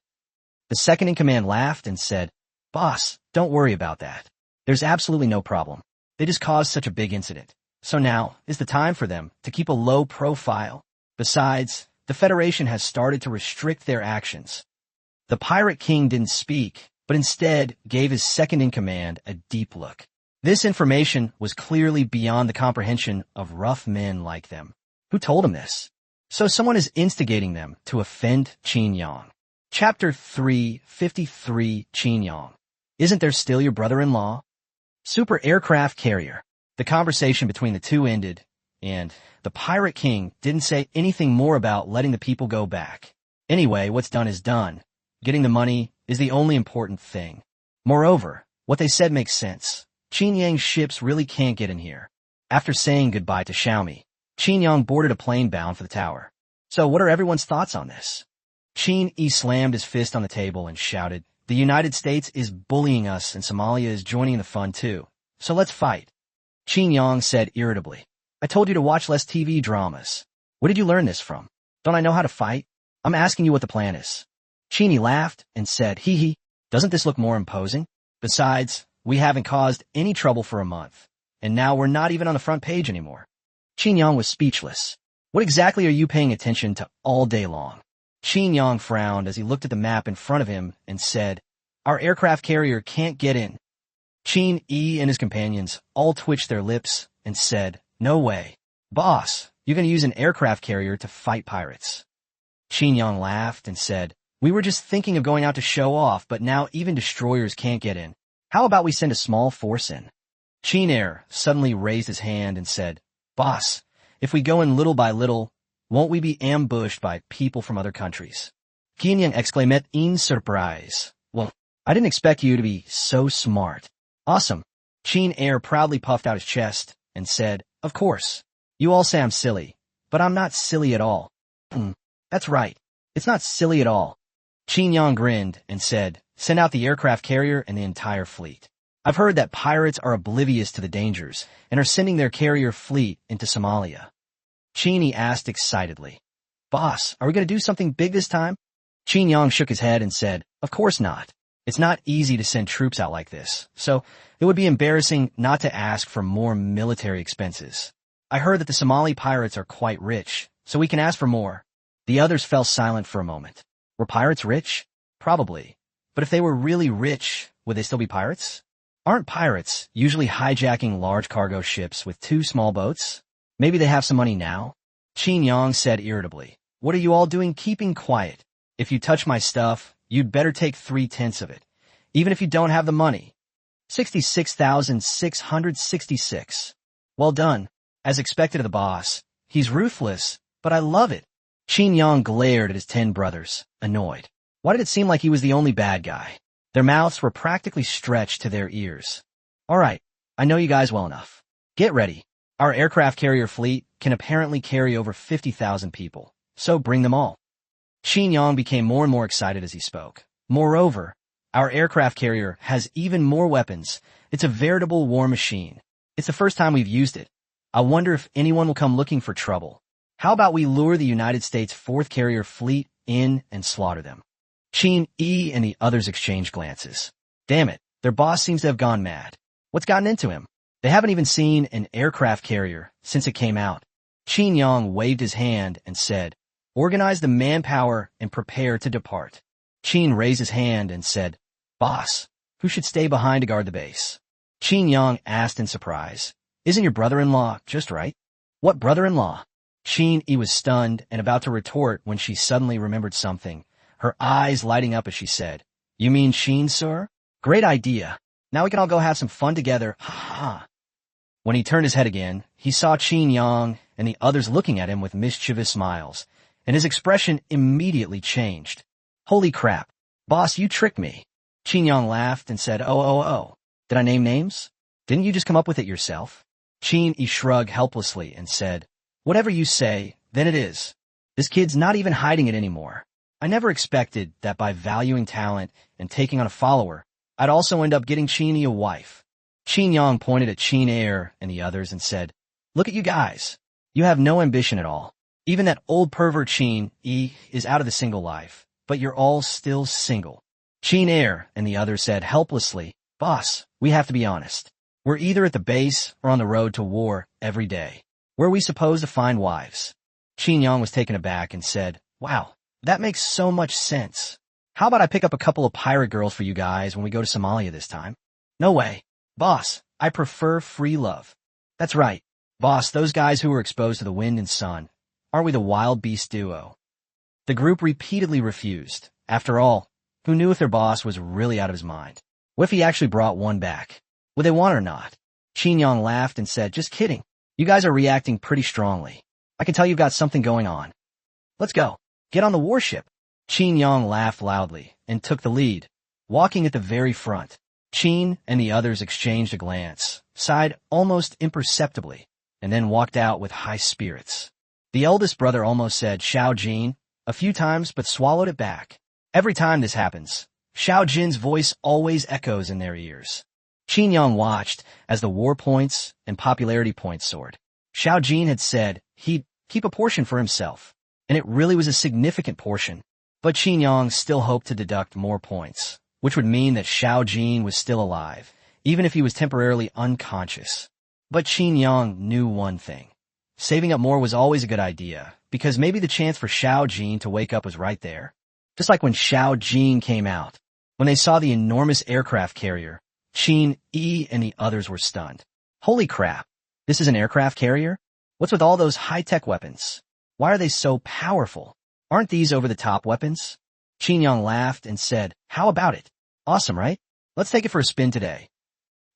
The second-in-command laughed and said, "Boss, don't worry about that. There's absolutely no problem. They just caused such a big incident. So now is the time for them to keep a low profile. Besides, the Federation has started to restrict their actions." The pirate king didn't speak, but instead gave his second-in-command a deep look. This information was clearly beyond the comprehension of rough men like them. Who told him this? So someone is instigating them to offend Qin Yang. Chapter 353, Qin Yang. Isn't there still your brother-in-law? Super aircraft carrier. The conversation between the two ended, and the Pirate King didn't say anything more about letting the people go back. Anyway, what's done is done. Getting the money is the only important thing. Moreover, what they said makes sense. Qin Yang's ships really can't get in here. After saying goodbye to Xiaomi, Qin Yang boarded a plane bound for the tower. So what are everyone's thoughts on this? Qin Yi slammed his fist on the table and shouted, "The United States is bullying us and Somalia is joining in the fun too. So let's fight." Qin Yang said irritably, "I told you to watch less TV dramas. Where did you learn this from? Don't I know how to fight? I'm asking you what the plan is." Qin Yi laughed and said, "Hee hee, doesn't this look more imposing? Besides, we haven't caused any trouble for a month, and now we're not even on the front page anymore." Qin Yang was speechless. "What exactly are you paying attention to all day long?" Qin Yang frowned as he looked at the map in front of him and said, "Our aircraft carrier can't get in." Qin Yi and his companions all twitched their lips and said, "No way. Boss, you're going to use an aircraft carrier to fight pirates." Qin Yang laughed and said, "We were just thinking of going out to show off, but now even destroyers can't get in. How about we send a small force in?" Qin Air suddenly raised his hand and said, "Boss, if we go in little by little, won't we be ambushed by people from other countries?" Qin Yang exclaimed in surprise. "Well, I didn't expect you to be so smart." "Awesome." Qin Air proudly puffed out his chest and said, "Of course. You all say I'm silly, but I'm not silly at all." "That's right. It's not silly at all." Qin Yang grinned and said, "Send out the aircraft carrier and the entire fleet. I've heard that pirates are oblivious to the dangers and are sending their carrier fleet into Somalia." Qin Yi asked excitedly, "Boss, are we going to do something big this time?" Qin Yang shook his head and said, "Of course not. It's not easy to send troops out like this, so it would be embarrassing not to ask for more military expenses. I heard that the Somali pirates are quite rich, so we can ask for more." The others fell silent for a moment. Were pirates rich? Probably. But if they were really rich, would they still be pirates? Aren't pirates usually hijacking large cargo ships with two small boats? Maybe they have some money now? Qin Yang said irritably, "What are you all doing keeping quiet? If you touch my stuff, you'd better take 3/10 of it, even if you don't have the money." 66,666. Well done. As expected of the boss. He's ruthless, but I love it. Qin Yang glared at his 10 brothers, annoyed. Why did it seem like he was the only bad guy? Their mouths were practically stretched to their ears. "All right, I know you guys well enough. Get ready. Our aircraft carrier fleet can apparently carry over 50,000 people, so bring them all." Qin Yang became more and more excited as he spoke. "Moreover, our aircraft carrier has even more weapons. It's a veritable war machine. It's the first time we've used it. I wonder if anyone will come looking for trouble. How about we lure the United States 4th carrier fleet in and slaughter them?" Qin Yi and the others exchanged glances. Damn it, their boss seems to have gone mad. What's gotten into him? They haven't even seen an aircraft carrier since it came out. Qin Yang waved his hand and said, "Organize the manpower and prepare to depart." Qin raised his hand and said, "Boss, who should stay behind to guard the base?" Qin Yang asked in surprise, "Isn't your brother-in-law just right?" "What brother-in-law?" Qin Yi was stunned and about to retort when she suddenly remembered something, her eyes lighting up as she said, "You mean Qin, sir? Great idea. Now we can all go have some fun together. Ha ha." When he turned his head again, he saw Qin Yang and the others looking at him with mischievous smiles, and his expression immediately changed. "Holy crap. Boss, you tricked me." Qin Yang laughed and said, Oh. Did I name names? Didn't you just come up with it yourself?" Qin Yi shrugged helplessly and said, "Whatever you say, then it is. This kid's not even hiding it anymore. I never expected that by valuing talent and taking on a follower, I'd also end up getting Qin Yi a wife." Qin Yang pointed at Qin Air and the others and said, "Look at you guys. You have no ambition at all. Even that old pervert Qin Yi is out of the single life, but you're all still single." Qin Air and the others said helplessly, "Boss, we have to be honest. We're either at the base or on the road to war every day. Where are we supposed to find wives?" Qin Yang was taken aback and said, "Wow, that makes so much sense. How about I pick up a couple of pirate girls for you guys when we go to Somalia this time?" "No way. Boss, I prefer free love." "That's right. Boss, those guys who were exposed to the wind and sun. Aren't we the wild beast duo?" The group repeatedly refused. After all, who knew if their boss was really out of his mind? What if he actually brought one back? Would they want it or not? Qin Yang laughed and said, just kidding. You guys are reacting pretty strongly. I can tell you've got something going on. Let's go. Get on the warship. Qin Yang laughed loudly and took the lead, walking at the very front. Qin and the others exchanged a glance, sighed almost imperceptibly, and then walked out with high spirits. The eldest brother almost said Xiao Jin a few times but swallowed it back. Every time this happens, Xiao Jin's voice always echoes in their ears. Qin Yang watched as the war points and popularity points soared. Xiao Jin had said he'd keep a portion for himself, and it really was a significant portion. But Qin Yang still hoped to deduct more points, which would mean that Xiao Jin was still alive, even if he was temporarily unconscious. But Qin Yang knew one thing. Saving up more was always a good idea, because maybe the chance for Xiao Jin to wake up was right there. Just like when Xiao Jin came out. When they saw the enormous aircraft carrier, Qin, Yi, and the others were stunned. Holy crap! This is an aircraft carrier? What's with all those high-tech weapons? Why are they so powerful? Aren't these over-the-top weapons? Qin Yang laughed and said, how about it? Awesome, right? Let's take it for a spin today.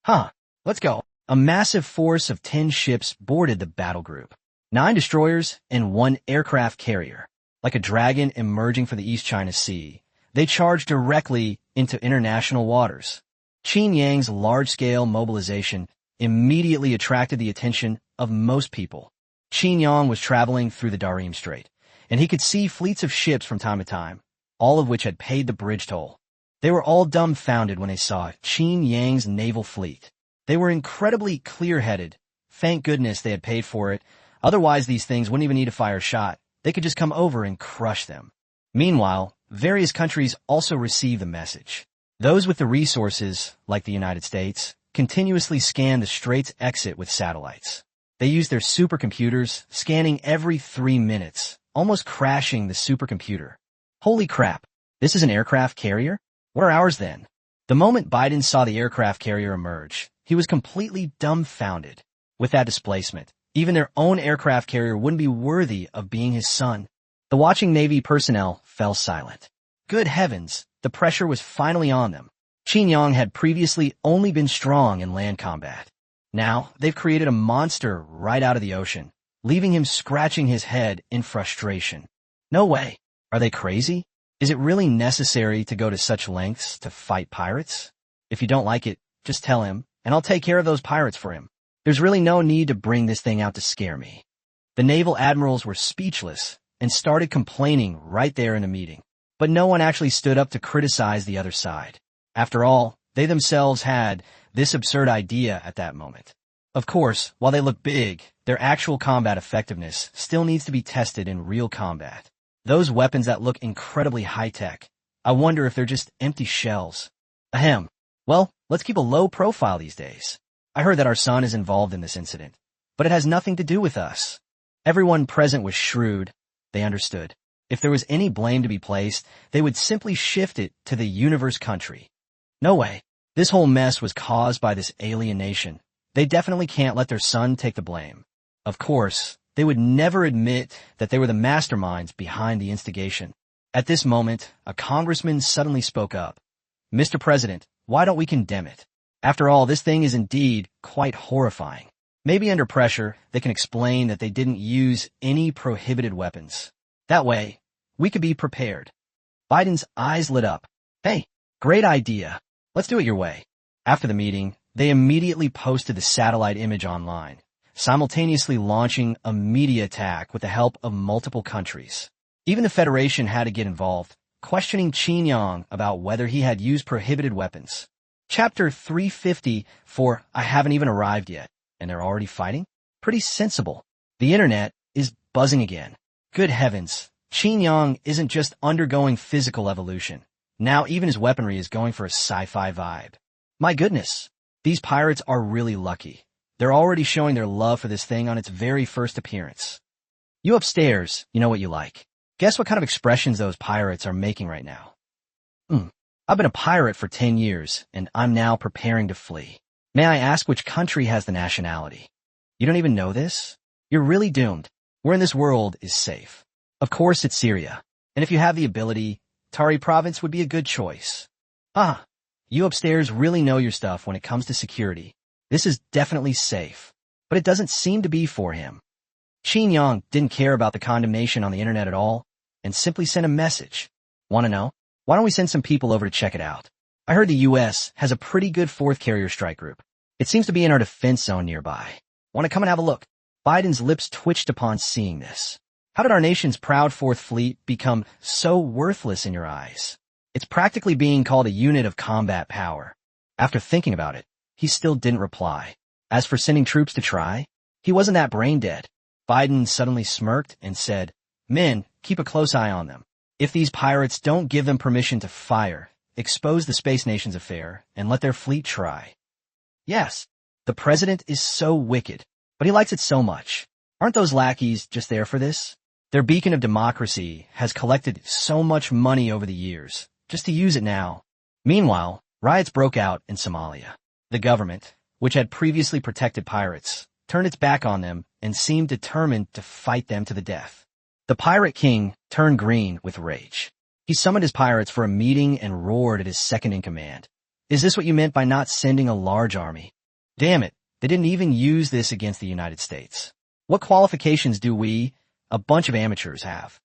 Huh, let's go. A massive force of 10 ships boarded the battle group. 9 destroyers and 1 aircraft carrier. Like a dragon emerging from the East China Sea, they charged directly into international waters. Qin Yang's large-scale mobilization immediately attracted the attention of most people. Qin Yang was traveling through the Dariem Strait, and he could see fleets of ships from time to time, all of which had paid the bridge toll. They were all dumbfounded when they saw Qin Yang's naval fleet. They were incredibly clear-headed. Thank goodness they had paid for it. Otherwise, these things wouldn't even need to fire a shot. They could just come over and crush them. Meanwhile, various countries also received the message. Those with the resources, like the United States, continuously scanned the strait's exit with satellites. They used their supercomputers, scanning every 3 minutes, almost crashing the supercomputer. Holy crap, this is an aircraft carrier? What are ours then? The moment Biden saw the aircraft carrier emerge, he was completely dumbfounded. With that displacement, even their own aircraft carrier wouldn't be worthy of being his son. The watching Navy personnel fell silent. Good heavens, the pressure was finally on them. Qin Yang had previously only been strong in land combat. Now, they've created a monster right out of the ocean, leaving him scratching his head in frustration. No way. Are they crazy? Is it really necessary to go to such lengths to fight pirates? If you don't like it, just tell him, and I'll take care of those pirates for him. There's really no need to bring this thing out to scare me. The naval admirals were speechless and started complaining right there in the meeting. But no one actually stood up to criticize the other side. After all, they themselves had this absurd idea at that moment. Of course, while they look big, their actual combat effectiveness still needs to be tested in real combat. Those weapons that look incredibly high-tech, I wonder if they're just empty shells. Ahem. Well, let's keep a low profile these days. I heard that our son is involved in this incident, but it has nothing to do with us. Everyone present was shrewd. They understood. If there was any blame to be placed, they would simply shift it to the universe country. No way. This whole mess was caused by this alien nation. They definitely can't let their son take the blame. Of course, they would never admit that they were the masterminds behind the instigation. At this moment, a congressman suddenly spoke up. Mr. President, why don't we condemn it? After all, this thing is indeed quite horrifying. Maybe under pressure, they can explain that they didn't use any prohibited weapons. That way, we could be prepared. Biden's eyes lit up. Hey, great idea. Let's do it your way. After the meeting, they immediately posted the satellite image online, simultaneously launching a media attack with the help of multiple countries. Even the Federation had to get involved, questioning Qin Yang about whether he had used prohibited weapons. Chapter 350 for I haven't even arrived yet, and they're already fighting? Pretty sensible. The internet is buzzing again. Good heavens, Qin Yang isn't just undergoing physical evolution. Now even his weaponry is going for a sci-fi vibe. My goodness, these pirates are really lucky. They're already showing their love for this thing on its very first appearance. You upstairs, you know what you like. Guess what kind of expressions those pirates are making right now? I've been a pirate for 10 years, and I'm now preparing to flee. May I ask which country has the nationality? You don't even know this? You're really doomed. Where in this world is safe? Of course it's Syria. And if you have the ability, Tari province would be a good choice. Ah, You upstairs really know your stuff when it comes to security. This is definitely safe. But it doesn't seem to be for him. Qin Yang didn't care about the condemnation on the internet at all, and simply sent a message. Want to know? Why don't we send some people over to check it out? I heard the U.S. has a pretty good fourth carrier strike group. It seems to be in our defense zone nearby. Want to come and have a look? Biden's lips twitched upon seeing this. How did our nation's proud Fourth Fleet become so worthless in your eyes? It's practically being called a unit of combat power. After thinking about it, he still didn't reply. As for sending troops to try, he wasn't that brain dead. Biden suddenly smirked and said, "Men, keep a close eye on them. If these pirates don't give them permission to fire, expose the space nation's affair, and let their fleet try." Yes, the president is so wicked, but he likes it so much. Aren't those lackeys just there for this? Their beacon of democracy has collected so much money over the years, just to use it now. Meanwhile, riots broke out in Somalia. The government, which had previously protected pirates, turned its back on them and seemed determined to fight them to the death. The pirate king turned green with rage. He summoned his pirates for a meeting and roared at his second-in-command. "Is this what you meant by not sending a large army? Damn it, they didn't even use this against the United States. What qualifications do we, a bunch of amateurs, have?"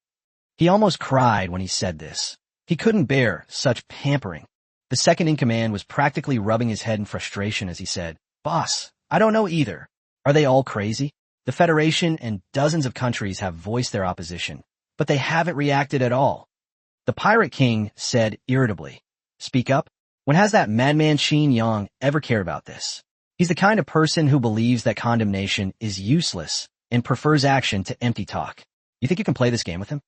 He almost cried when he said this. He couldn't bear such pampering. The second-in-command was practically rubbing his head in frustration as he said, "Boss, I don't know either. Are they all crazy? The Federation and dozens of countries have voiced their opposition, but they haven't reacted at all." The Pirate King said irritably, "Speak up. When has that madman Qin Yang ever cared about this? He's the kind of person who believes that condemnation is useless and prefers action to empty talk. You think you can play this game with him?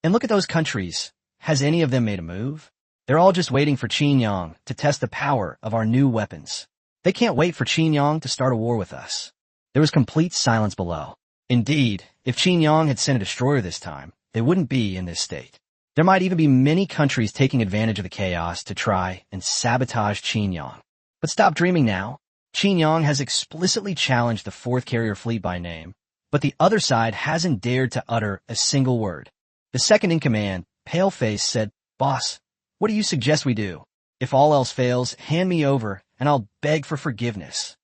And look at those countries. Has any of them made a move? They're all just waiting for Qin Yang to test the power of our new weapons. They can't wait for Qin Yang to start a war with us." There was complete silence below. Indeed, if Qin Yang had sent a destroyer this time, they wouldn't be in this state. There might even be many countries taking advantage of the chaos to try and sabotage Qin Yang. But stop dreaming now. Qin Yang has explicitly challenged the fourth carrier fleet by name, but the other side hasn't dared to utter a single word. The second-in-command, Paleface, said, "Boss, what do you suggest we do? If all else fails, hand me over, and I'll beg for forgiveness."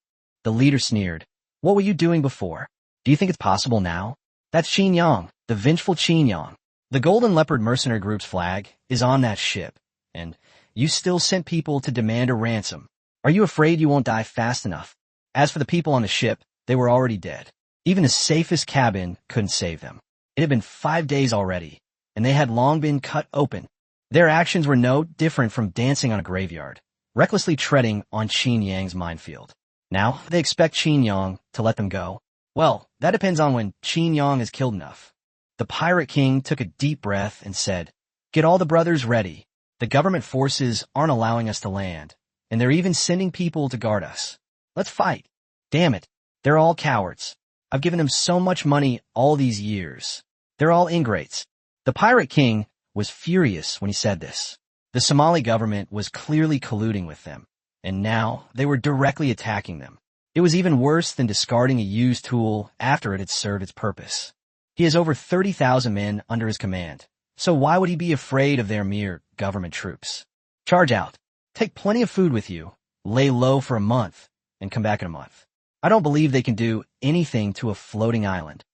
The leader sneered. "What were you doing before? Do you think it's possible now? That's Qin Yang, the vengeful Qin Yang. The Golden Leopard mercenary group's flag is on that ship, and you still sent people to demand a ransom. Are you afraid you won't die fast enough? As for the people on the ship, they were already dead. Even the safest cabin couldn't save them. It had been 5 days already, and they had long been cut open. Their actions were no different from dancing on a graveyard, recklessly treading on Qin Yang's minefield. Now they expect Qin Yang to let them go. Well, that depends on when Qin Yang is killed enough." The Pirate King took a deep breath and said, "Get all the brothers ready. The government forces aren't allowing us to land, and they're even sending people to guard us. Let's fight. Damn it, they're all cowards. I've given them so much money all these years. They're all ingrates." The Pirate King was furious when he said this. The Somali government was clearly colluding with them, and now they were directly attacking them. It was even worse than discarding a used tool after it had served its purpose. He has over 30,000 men under his command, so why would he be afraid of their mere government troops? Charge out. Take plenty of food with you, lay low for a month, and come back in a month. I don't believe they can do anything to a floating island.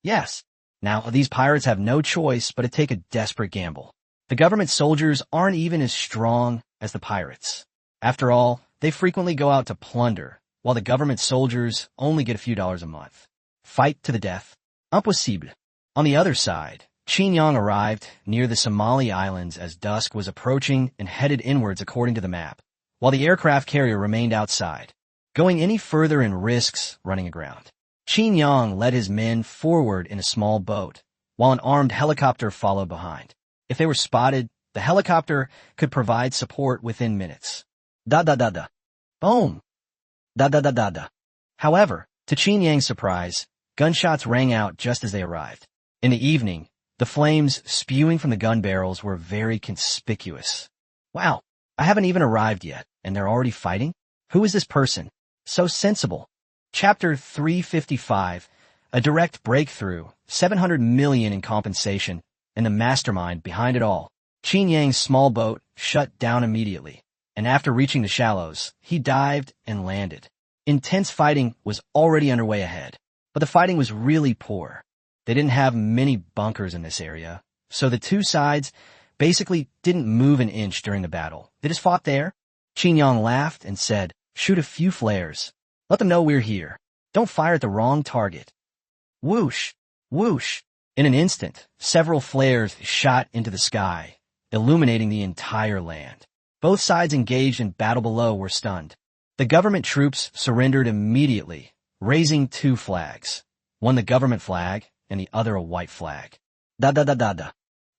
Yes. Now, these pirates have no choice but to take a desperate gamble. The government soldiers aren't even as strong as the pirates. After all, they frequently go out to plunder, while the government soldiers only get a few dollars a month. Fight to the death. Impossible. On the other side, Qin Yang arrived near the Somali Islands as dusk was approaching and headed inwards according to the map, while the aircraft carrier remained outside. Going any further in risks running aground. Qin Yang led his men forward in a small boat, while an armed helicopter followed behind. If they were spotted, the helicopter could provide support within minutes. Da-da-da-da. Boom. Da-da-da-da-da. However, to Qin Yang's surprise, gunshots rang out just as they arrived. In the evening, the flames spewing from the gun barrels were very conspicuous. Wow, I haven't even arrived yet, and they're already fighting? Who is this person? So sensible. Chapter 355, a direct breakthrough, 700 million in compensation, and the mastermind behind it all. Qin Yang's small boat shut down immediately, and after reaching the shallows, he dived and landed. Intense fighting was already underway ahead, but the fighting was really poor. They didn't have many bunkers in this area, so the two sides basically didn't move an inch during the battle. They just fought there. Qin Yang laughed and said, "Shoot a few flares. Let them know we're here. Don't fire at the wrong target." Whoosh! Whoosh! In an instant, several flares shot into the sky, illuminating the entire land. Both sides engaged in battle below were stunned. The government troops surrendered immediately, raising two flags, one the government flag and the other a white flag. Da-da-da-da-da.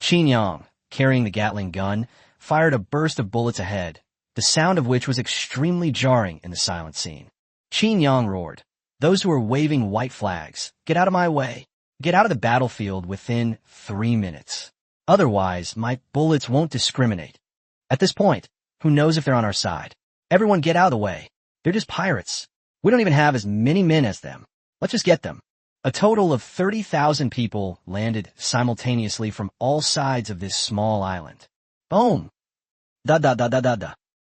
Qin Yang, carrying the Gatling gun, fired a burst of bullets ahead, the sound of which was extremely jarring in the silent scene. Qin Yang roared, "Those who are waving white flags, get out of my way. Get out of the battlefield within 3 minutes. Otherwise, my bullets won't discriminate." At this point, who knows if they're on our side? Everyone get out of the way. They're just pirates. We don't even have as many men as them. Let's just get them. A total of 30,000 people landed simultaneously from all sides of this small island. Boom! Da-da-da-da-da-da.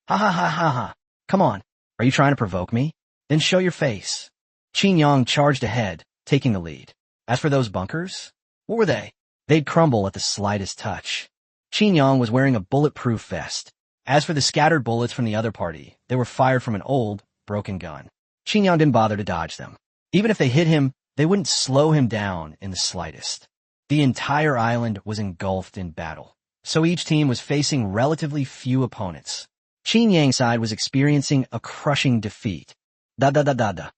Ha-ha-ha-ha-ha. Come on. Are you trying to provoke me? Then show your face. Qin Yang charged ahead, taking the lead. As for those bunkers, what were they? They'd crumble at the slightest touch. Qin Yang was wearing a bulletproof vest. As for the scattered bullets from the other party, they were fired from an old, broken gun. Qin Yang didn't bother to dodge them. Even if they hit him, they wouldn't slow him down in the slightest. The entire island was engulfed in battle, so each team was facing relatively few opponents. Qin Yang's side was experiencing a crushing defeat. Da-da-da-da-da.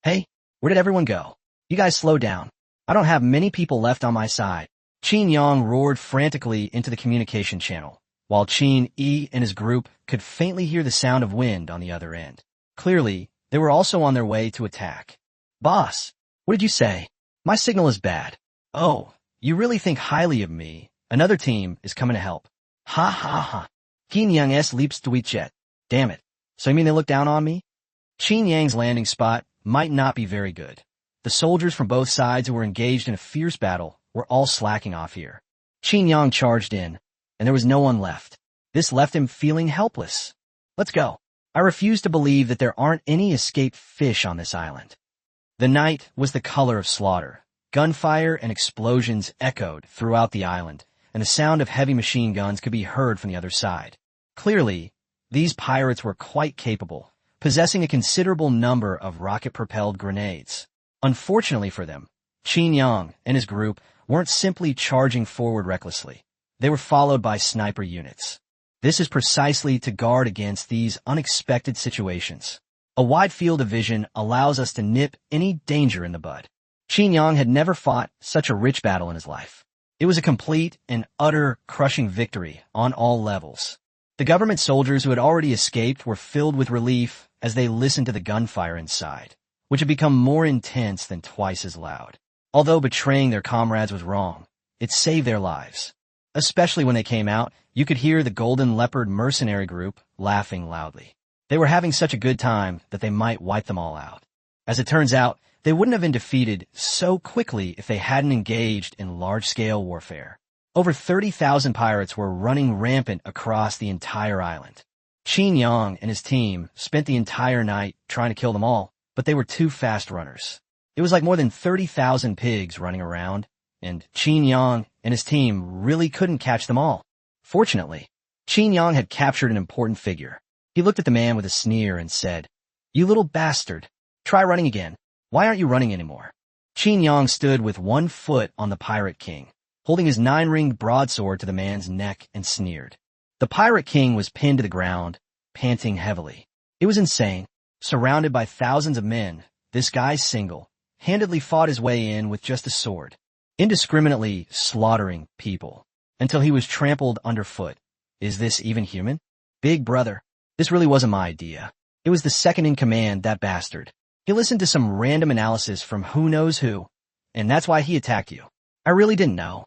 Hey, where did everyone go? You guys slow down. I don't have many people left on my side. Qin Yang roared frantically into the communication channel, while Qin Yi and his group could faintly hear the sound of wind on the other end. Clearly, they were also on their way to attack. "Boss, what did you say? My signal is bad." "Oh, you really think highly of me. Another team is coming to help." "Ha ha ha. Qin Yang s leaps to jet. Damn it. So you mean they look down on me?" Qin Yang's landing spot might not be very good. The soldiers from both sides who were engaged in a fierce battle were all slacking off here. Qin Yang charged in, and there was no one left. This left him feeling helpless. "Let's go. I refuse to believe that there aren't any escaped fish on this island." The night was the color of slaughter. Gunfire and explosions echoed throughout the island, and the sound of heavy machine guns could be heard from the other side. Clearly, these pirates were quite capable, possessing a considerable number of rocket-propelled grenades. Unfortunately for them, Qin Yang and his group weren't simply charging forward recklessly. They were followed by sniper units. This is precisely to guard against these unexpected situations. A wide field of vision allows us to nip any danger in the bud. Qin Yang had never fought such a rich battle in his life. It was a complete and utter crushing victory on all levels. The government soldiers who had already escaped were filled with relief as they listened to the gunfire inside, which had become more intense than twice as loud. Although betraying their comrades was wrong, it saved their lives. Especially when they came out, you could hear the Golden Leopard mercenary group laughing loudly. They were having such a good time that they might wipe them all out. As it turns out, they wouldn't have been defeated so quickly if they hadn't engaged in large-scale warfare. Over 30,000 pirates were running rampant across the entire island. Qin Yang and his team spent the entire night trying to kill them all, but they were too fast runners. It was like more than 30,000 pigs running around, and Qin Yang and his team really couldn't catch them all. Fortunately, Qin Yang had captured an important figure. He looked at the man with a sneer and said, "You little bastard, try running again. Why aren't you running anymore?" Qin Yang stood with one foot on the Pirate King, holding his 9-ringed broadsword to the man's neck, and sneered. The Pirate King was pinned to the ground, panting heavily. It was insane. Surrounded by thousands of men, this guy single-handedly fought his way in with just a sword, indiscriminately slaughtering people, until he was trampled underfoot. Is this even human? Big brother, this really wasn't my idea. It was the second in command, that bastard. He listened to some random analysis from who knows who, and that's why he attacked you. I really didn't know.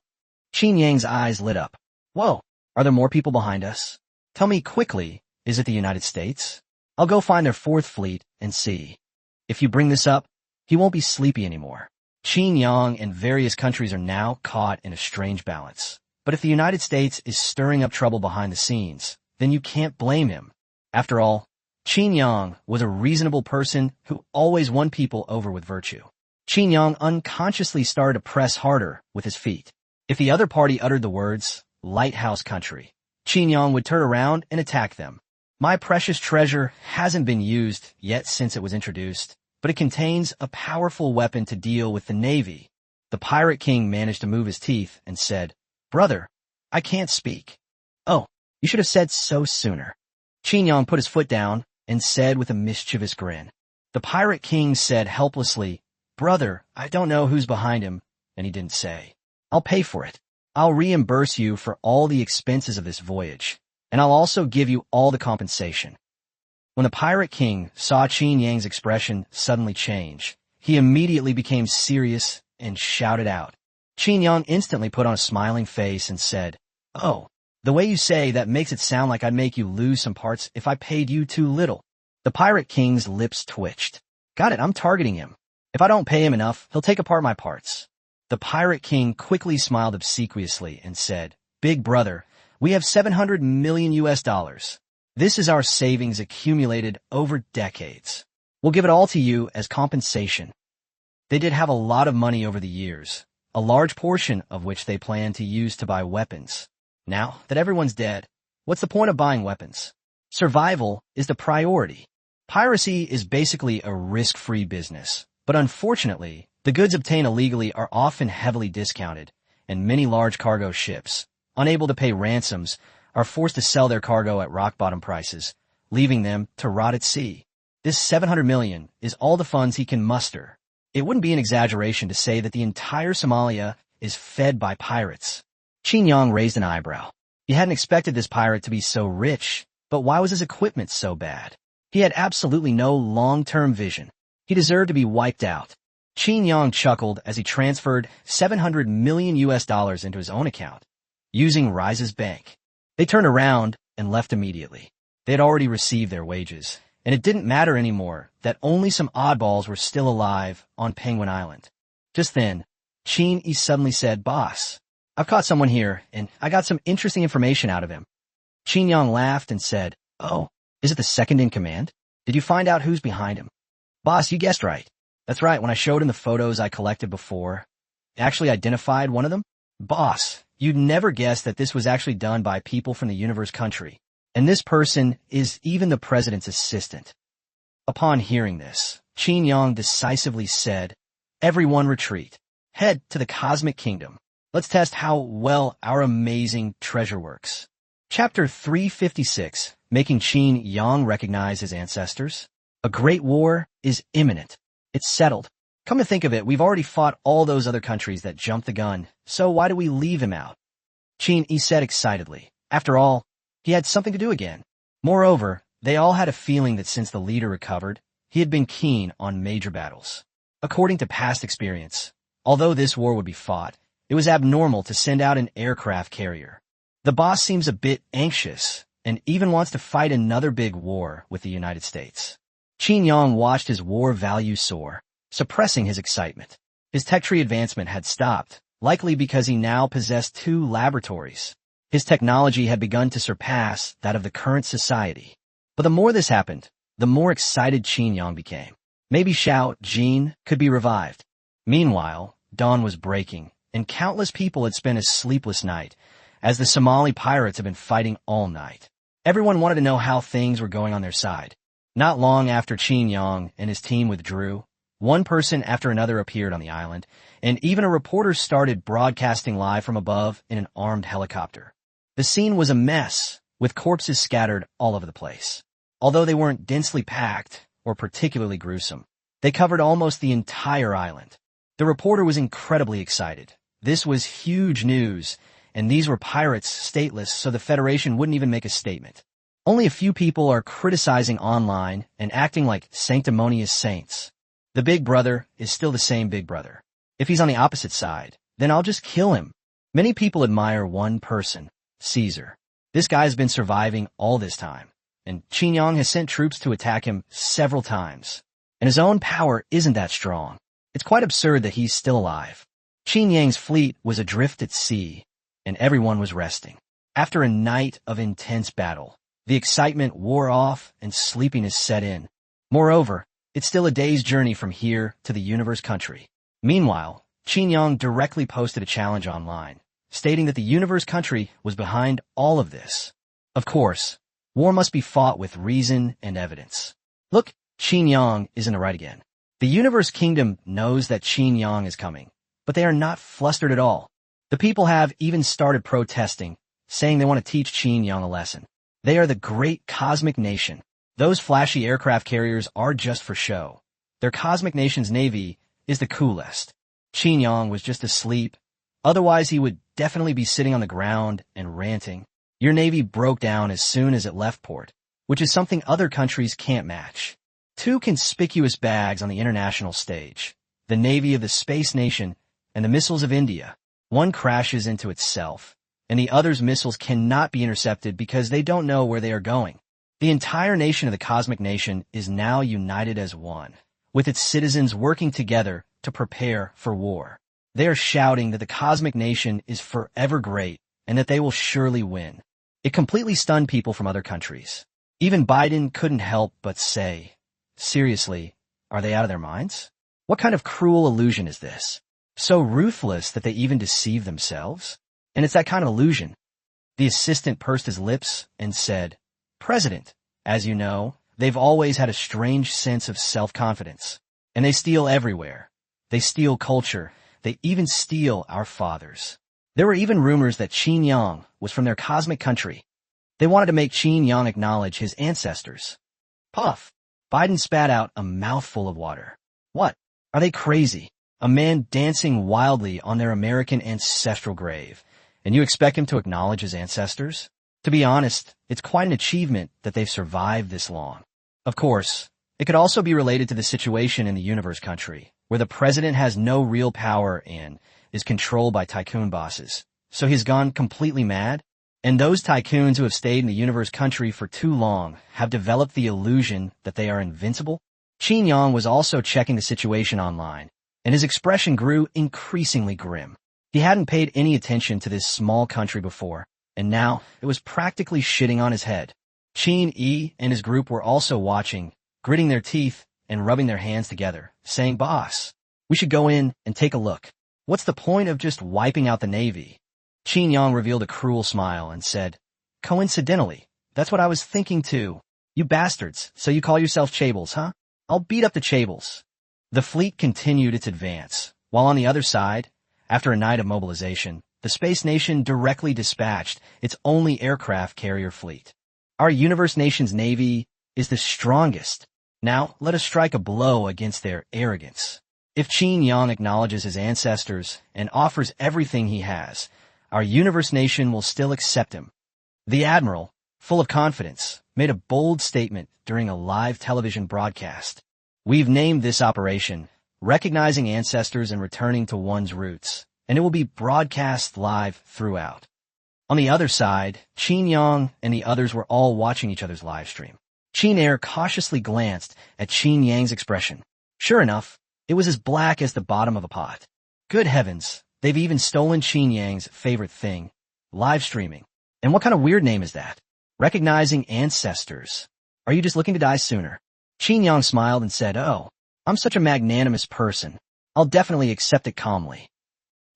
Qin Yang's eyes lit up. Whoa, are there more people behind us? Tell me quickly, is it the United States? I'll go find their 4th fleet and see. If you bring this up, he won't be sleepy anymore. Qin Yang and various countries are now caught in a strange balance. But if the United States is stirring up trouble behind the scenes, then you can't blame him. After all, Qin Yang was a reasonable person who always won people over with virtue. Qin Yang unconsciously started to press harder with his feet. If the other party uttered the words, lighthouse country, Qin Yang would turn around and attack them. My precious treasure hasn't been used yet since it was introduced, but it contains a powerful weapon to deal with the Navy. The pirate king managed to move his teeth and said, "Brother, I can't speak." "Oh, you should have said so sooner." Qin Yang put his foot down and said with a mischievous grin. The pirate king said helplessly, "Brother, I don't know who's behind him," and he didn't say. "I'll pay for it. I'll reimburse you for all the expenses of this voyage, and I'll also give you all the compensation." When the pirate king saw Qin Yang's expression suddenly change, he immediately became serious and shouted out. Qin Yang instantly put on a smiling face and said, "Oh, the way you say that makes it sound like I'd make you lose some parts if I paid you too little." The pirate king's lips twitched. "Got it, I'm targeting him. If I don't pay him enough, he'll take apart my parts." The pirate king quickly smiled obsequiously and said, "Big brother, we have $700 million US. This is our savings accumulated over decades. We'll give it all to you as compensation." They did have a lot of money over the years, a large portion of which they planned to use to buy weapons. Now that everyone's dead, what's the point of buying weapons? Survival is the priority. Piracy is basically a risk-free business, but unfortunately, the goods obtained illegally are often heavily discounted, and many large cargo ships, unable to pay ransoms, are forced to sell their cargo at rock-bottom prices, leaving them to rot at sea. This $700 million is all the funds he can muster. It wouldn't be an exaggeration to say that the entire Somalia is fed by pirates. Qin Yang raised an eyebrow. He hadn't expected this pirate to be so rich, but why was his equipment so bad? He had absolutely no long-term vision. He deserved to be wiped out. Qin Yang chuckled as he transferred $700 million US into his own account, using Rise's bank. They turned around and left immediately. They had already received their wages, and it didn't matter anymore that only some oddballs were still alive on Penguin Island. Just then, Qin Yi suddenly said, "Boss, I've caught someone here, and I got some interesting information out of him." Qin Yang laughed and said, "Oh, is it the second in command? Did you find out who's behind him?" "Boss, you guessed right. That's right, when I showed him the photos I collected before, I actually identified one of them." "Boss, you'd never guess that this was actually done by people from the universe country. And this person is even the president's assistant." Upon hearing this, Qin Yang decisively said, "Everyone retreat. Head to the cosmic kingdom. Let's test how well our amazing treasure works." Chapter 356, Making Qin Yang Recognize His Ancestors. A great war is imminent. It's settled. Come to think of it, we've already fought all those other countries that jumped the gun, so why do we leave him out? Qin Yi said excitedly. After all, he had something to do again. Moreover, they all had a feeling that since the leader recovered, he had been keen on major battles. According to past experience, although this war would be fought, it was abnormal to send out an aircraft carrier. The boss seems a bit anxious and even wants to fight another big war with the United States. Qin Yang watched his war value soar, suppressing his excitement. His tech tree advancement had stopped, likely because he now possessed 2 laboratories. His technology had begun to surpass that of the current society. But the more this happened, the more excited Qin Yang became. Maybe Xiao Jin could be revived. Meanwhile, dawn was breaking, and countless people had spent a sleepless night, as the Somali pirates had been fighting all night. Everyone wanted to know how things were going on their side. Not long after Qin Yang and his team withdrew, one person after another appeared on the island, and even a reporter started broadcasting live from above in an armed helicopter. The scene was a mess, with corpses scattered all over the place. Although they weren't densely packed or particularly gruesome, they covered almost the entire island. The reporter was incredibly excited. This was huge news, and these were pirates, stateless, so the Federation wouldn't even make a statement. Only a few people are criticizing online and acting like sanctimonious saints. The big brother is still the same big brother. If he's on the opposite side, then I'll just kill him. Many people admire one person, Caesar. This guy's been surviving all this time, and Qin Yang has sent troops to attack him several times. And his own power isn't that strong. It's quite absurd that he's still alive. Qin Yang's fleet was adrift at sea, and everyone was resting. After a night of intense battle, The excitement wore off and sleepiness set in. Moreover, it's still a day's journey from here to the universe country. Meanwhile, Qin Yang directly posted a challenge online, stating that the universe country was behind all of this. Of course, war must be fought with reason and evidence. Look, Qin Yang is in the right again. The universe kingdom knows that Qin Yang is coming, but they are not flustered at all. The people have even started protesting, saying they want to teach Qin Yang a lesson. They are the great cosmic nation. Those flashy aircraft carriers are just for show. Their cosmic nation's navy is the coolest. Qin Yang was just asleep. Otherwise, he would definitely be sitting on the ground and ranting. Your navy broke down as soon as it left port, which is something other countries can't match. Two conspicuous bags on the international stage, the navy of the space nation and the missiles of India. One crashes into itself, and the other's missiles cannot be intercepted because they don't know where they are going. The entire nation of the cosmic nation is now united as one, with its citizens working together to prepare for war. They are shouting that the cosmic nation is forever great and that they will surely win. It completely stunned people from other countries. Even Biden couldn't help but say, seriously, are they out of their minds? What kind of cruel illusion is this? So ruthless that they even deceive themselves? And it's that kind of illusion. The assistant pursed his lips and said, President, as you know, they've always had a strange sense of self-confidence. And they steal everywhere. They steal culture. They even steal our fathers. There were even rumors that Qin Yang was from their cosmic country. They wanted to make Qin Yang acknowledge his ancestors. Puff! Biden spat out a mouthful of water. What? Are they crazy? A man dancing wildly on their American ancestral grave. And you expect him to acknowledge his ancestors? To be honest, it's quite an achievement that they've survived this long. Of course, it could also be related to the situation in the universe country, where the president has no real power and is controlled by tycoon bosses. So he's gone completely mad? And those tycoons who have stayed in the universe country for too long have developed the illusion that they are invincible? Qin Yang was also checking the situation online, and his expression grew increasingly grim. He hadn't paid any attention to this small country before, and now it was practically shitting on his head. Qin Yi and his group were also watching, gritting their teeth and rubbing their hands together, saying, Boss, we should go in and take a look. What's the point of just wiping out the navy? Qin Yang revealed a cruel smile and said, Coincidentally, that's what I was thinking too. You bastards, so you call yourself Chables, huh? I'll beat up the Chables. The fleet continued its advance, while on the other side, after a night of mobilization, the Space Nation directly dispatched its only aircraft carrier fleet. Our universe nation's navy is the strongest. Now, let us strike a blow against their arrogance. If Qin Yang acknowledges his ancestors and offers everything he has, our universe nation will still accept him. The admiral, full of confidence, made a bold statement during a live television broadcast. We've named this operation Recognizing Ancestors and Returning to One's Roots, and it will be broadcast live throughout. On the other side, Qin Yang and the others were all watching each other's live stream. Qin Air cautiously glanced at Qin Yang's expression. Sure enough, it was as black as the bottom of a pot. Good heavens, they've even stolen Qin Yang's favorite thing, live streaming. And what kind of weird name is that? Recognizing Ancestors. Are you just looking to die sooner? Qin Yang smiled and said, Oh, I'm such a magnanimous person. I'll definitely accept it calmly.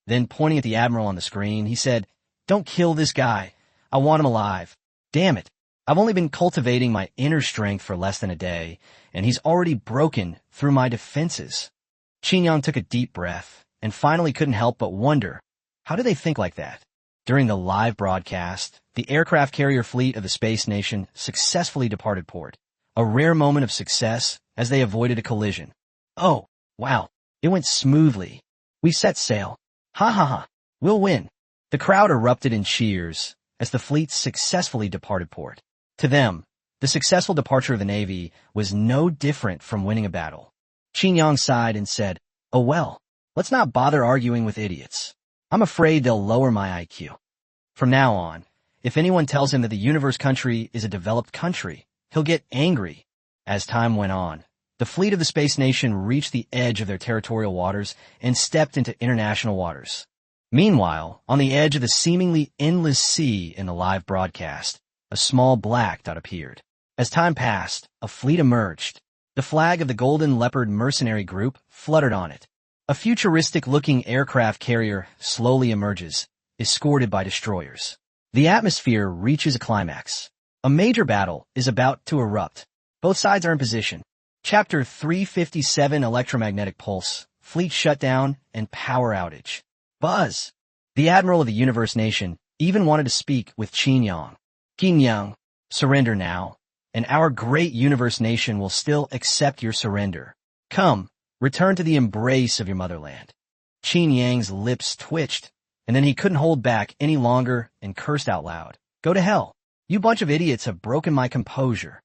Then, pointing at the admiral on the screen, he said, Don't kill this guy. I want him alive. Damn it. I've only been cultivating my inner strength for less than a day, and he's already broken through my defenses. Qin Yang took a deep breath and finally couldn't help but wonder, how do they think like that? During the live broadcast, the aircraft carrier fleet of the Space Nation successfully departed port, a rare moment of success as they avoided a collision. Oh, wow, it went smoothly. We set sail. Ha ha ha, we'll win. The crowd erupted in cheers as the fleet successfully departed port. To them, the successful departure of the Navy was no different from winning a battle. Qin Yang sighed and said, Oh well, let's not bother arguing with idiots. I'm afraid they'll lower my IQ. From now on, if anyone tells him that the universe country is a developed country, he'll get angry. As time went on, the fleet of the Space Nation reached the edge of their territorial waters and stepped into international waters. Meanwhile, on the edge of the seemingly endless sea in the live broadcast, a small black dot appeared. As time passed, a fleet emerged. The flag of the Golden Leopard Mercenary Group fluttered on it. A futuristic-looking aircraft carrier slowly emerges, escorted by destroyers. The atmosphere reaches a climax. A major battle is about to erupt. Both sides are in position. Chapter 357 Electromagnetic Pulse, Fleet Shutdown, and Power Outage. Buzz! The Admiral of the Universe Nation even wanted to speak with Qin Yang. Qin Yang, surrender now, and our great Universe Nation will still accept your surrender. Come, return to the embrace of your motherland. Qin Yang's lips twitched, and then he couldn't hold back any longer and cursed out loud. Go to hell. You bunch of idiots have broken my composure.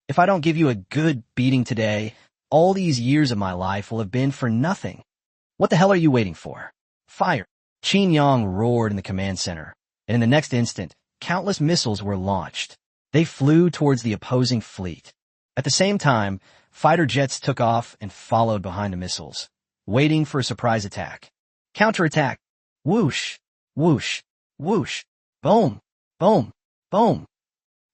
If I don't give you a good beating today, all these years of my life will have been for nothing. What the hell are you waiting for? Fire! Qin Yang roared in the command center, and in the next instant, countless missiles were launched. They flew towards the opposing fleet. At the same time, fighter jets took off and followed behind the missiles, waiting for a surprise attack. Counterattack! Whoosh! Whoosh! Whoosh! Boom! Boom! Boom!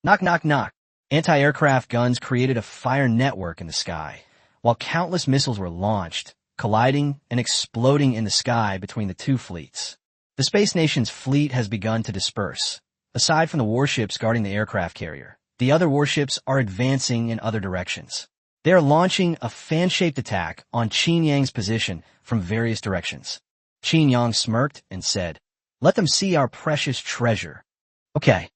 Knock, knock, knock! Anti-aircraft guns created a fire network in the sky, while countless missiles were launched, colliding and exploding in the sky between the two fleets. The Space Nation's fleet has begun to disperse. Aside from the warships guarding the aircraft carrier, the other warships are advancing in other directions. They are launching a fan-shaped attack on Qin Yang's position from various directions. Qin Yang smirked and said, "Let them see our precious treasure." Okay.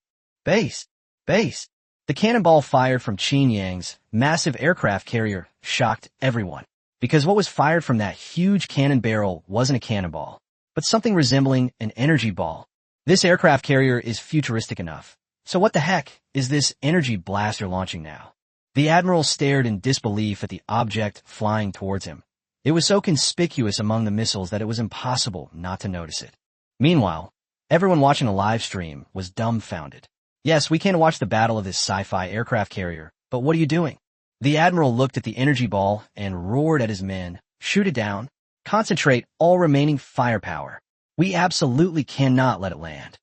Base. Base. The cannonball fired from Qin Yang's massive aircraft carrier shocked everyone, because what was fired from that huge cannon barrel wasn't a cannonball, but something resembling an energy ball. This aircraft carrier is futuristic enough. So what the heck is this energy blaster launching now? The Admiral stared in disbelief at the object flying towards him. It was so conspicuous among the missiles that it was impossible not to notice it. Meanwhile, everyone watching the live stream was dumbfounded. Yes, we can watch the battle of this sci-fi aircraft carrier, but what are you doing? The Admiral looked at the energy ball and roared at his men, "Shoot it down. Concentrate all remaining firepower. We absolutely cannot let it land."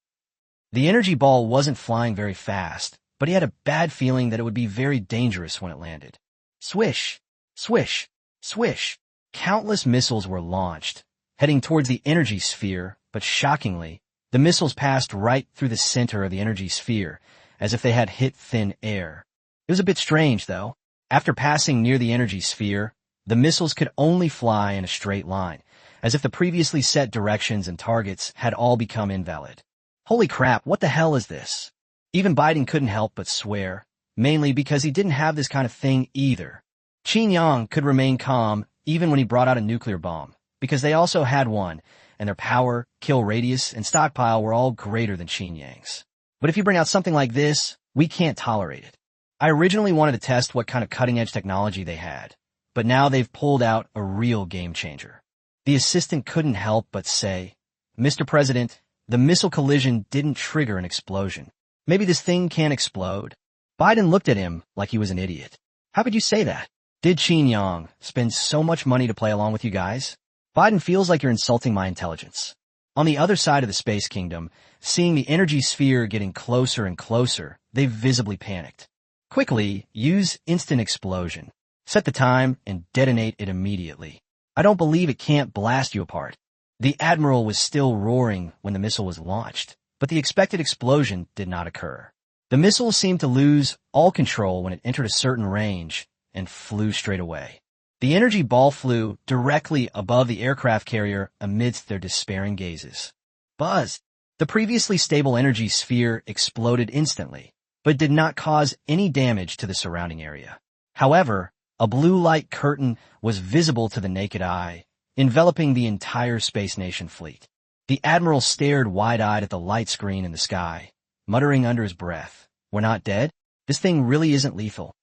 The energy ball wasn't flying very fast, but he had a bad feeling that it would be very dangerous when it landed. Swish, swish, swish. Countless missiles were launched, heading towards the energy sphere, but shockingly, the missiles passed right through the center of the energy sphere, as if they had hit thin air. It was a bit strange, though. After passing near the energy sphere, the missiles could only fly in a straight line, as if the previously set directions and targets had all become invalid. Holy crap, what the hell is this? Even Biden couldn't help but swear, mainly because he didn't have this kind of thing either. Qin Yang could remain calm even when he brought out a nuclear bomb, because they also had one, and their power, kill radius, and stockpile were all greater than Qin Yang's. But if you bring out something like this, we can't tolerate it. I originally wanted to test what kind of cutting-edge technology they had, but now they've pulled out a real game-changer. The assistant couldn't help but say, "Mr. President, the missile collision didn't trigger an explosion. Maybe this thing can't explode." Biden looked at him like he was an idiot. "How could you say that? Did Qin Yang spend so much money to play along with you guys? Biden feels like you're insulting my intelligence." On the other side of the Space Kingdom, seeing the energy sphere getting closer and closer, they visibly panicked. Quickly, use instant explosion. Set the time and detonate it immediately. I don't believe it can't blast you apart. The Admiral was still roaring when the missile was launched, but the expected explosion did not occur. The missile seemed to lose all control when it entered a certain range and flew straight away. The energy ball flew directly above the aircraft carrier amidst their despairing gazes. Buzz! The previously stable energy sphere exploded instantly, but did not cause any damage to the surrounding area. However, a blue light curtain was visible to the naked eye, enveloping the entire Space Nation fleet. The Admiral stared wide-eyed at the light screen in the sky, muttering under his breath, "We're not dead? This thing really isn't lethal."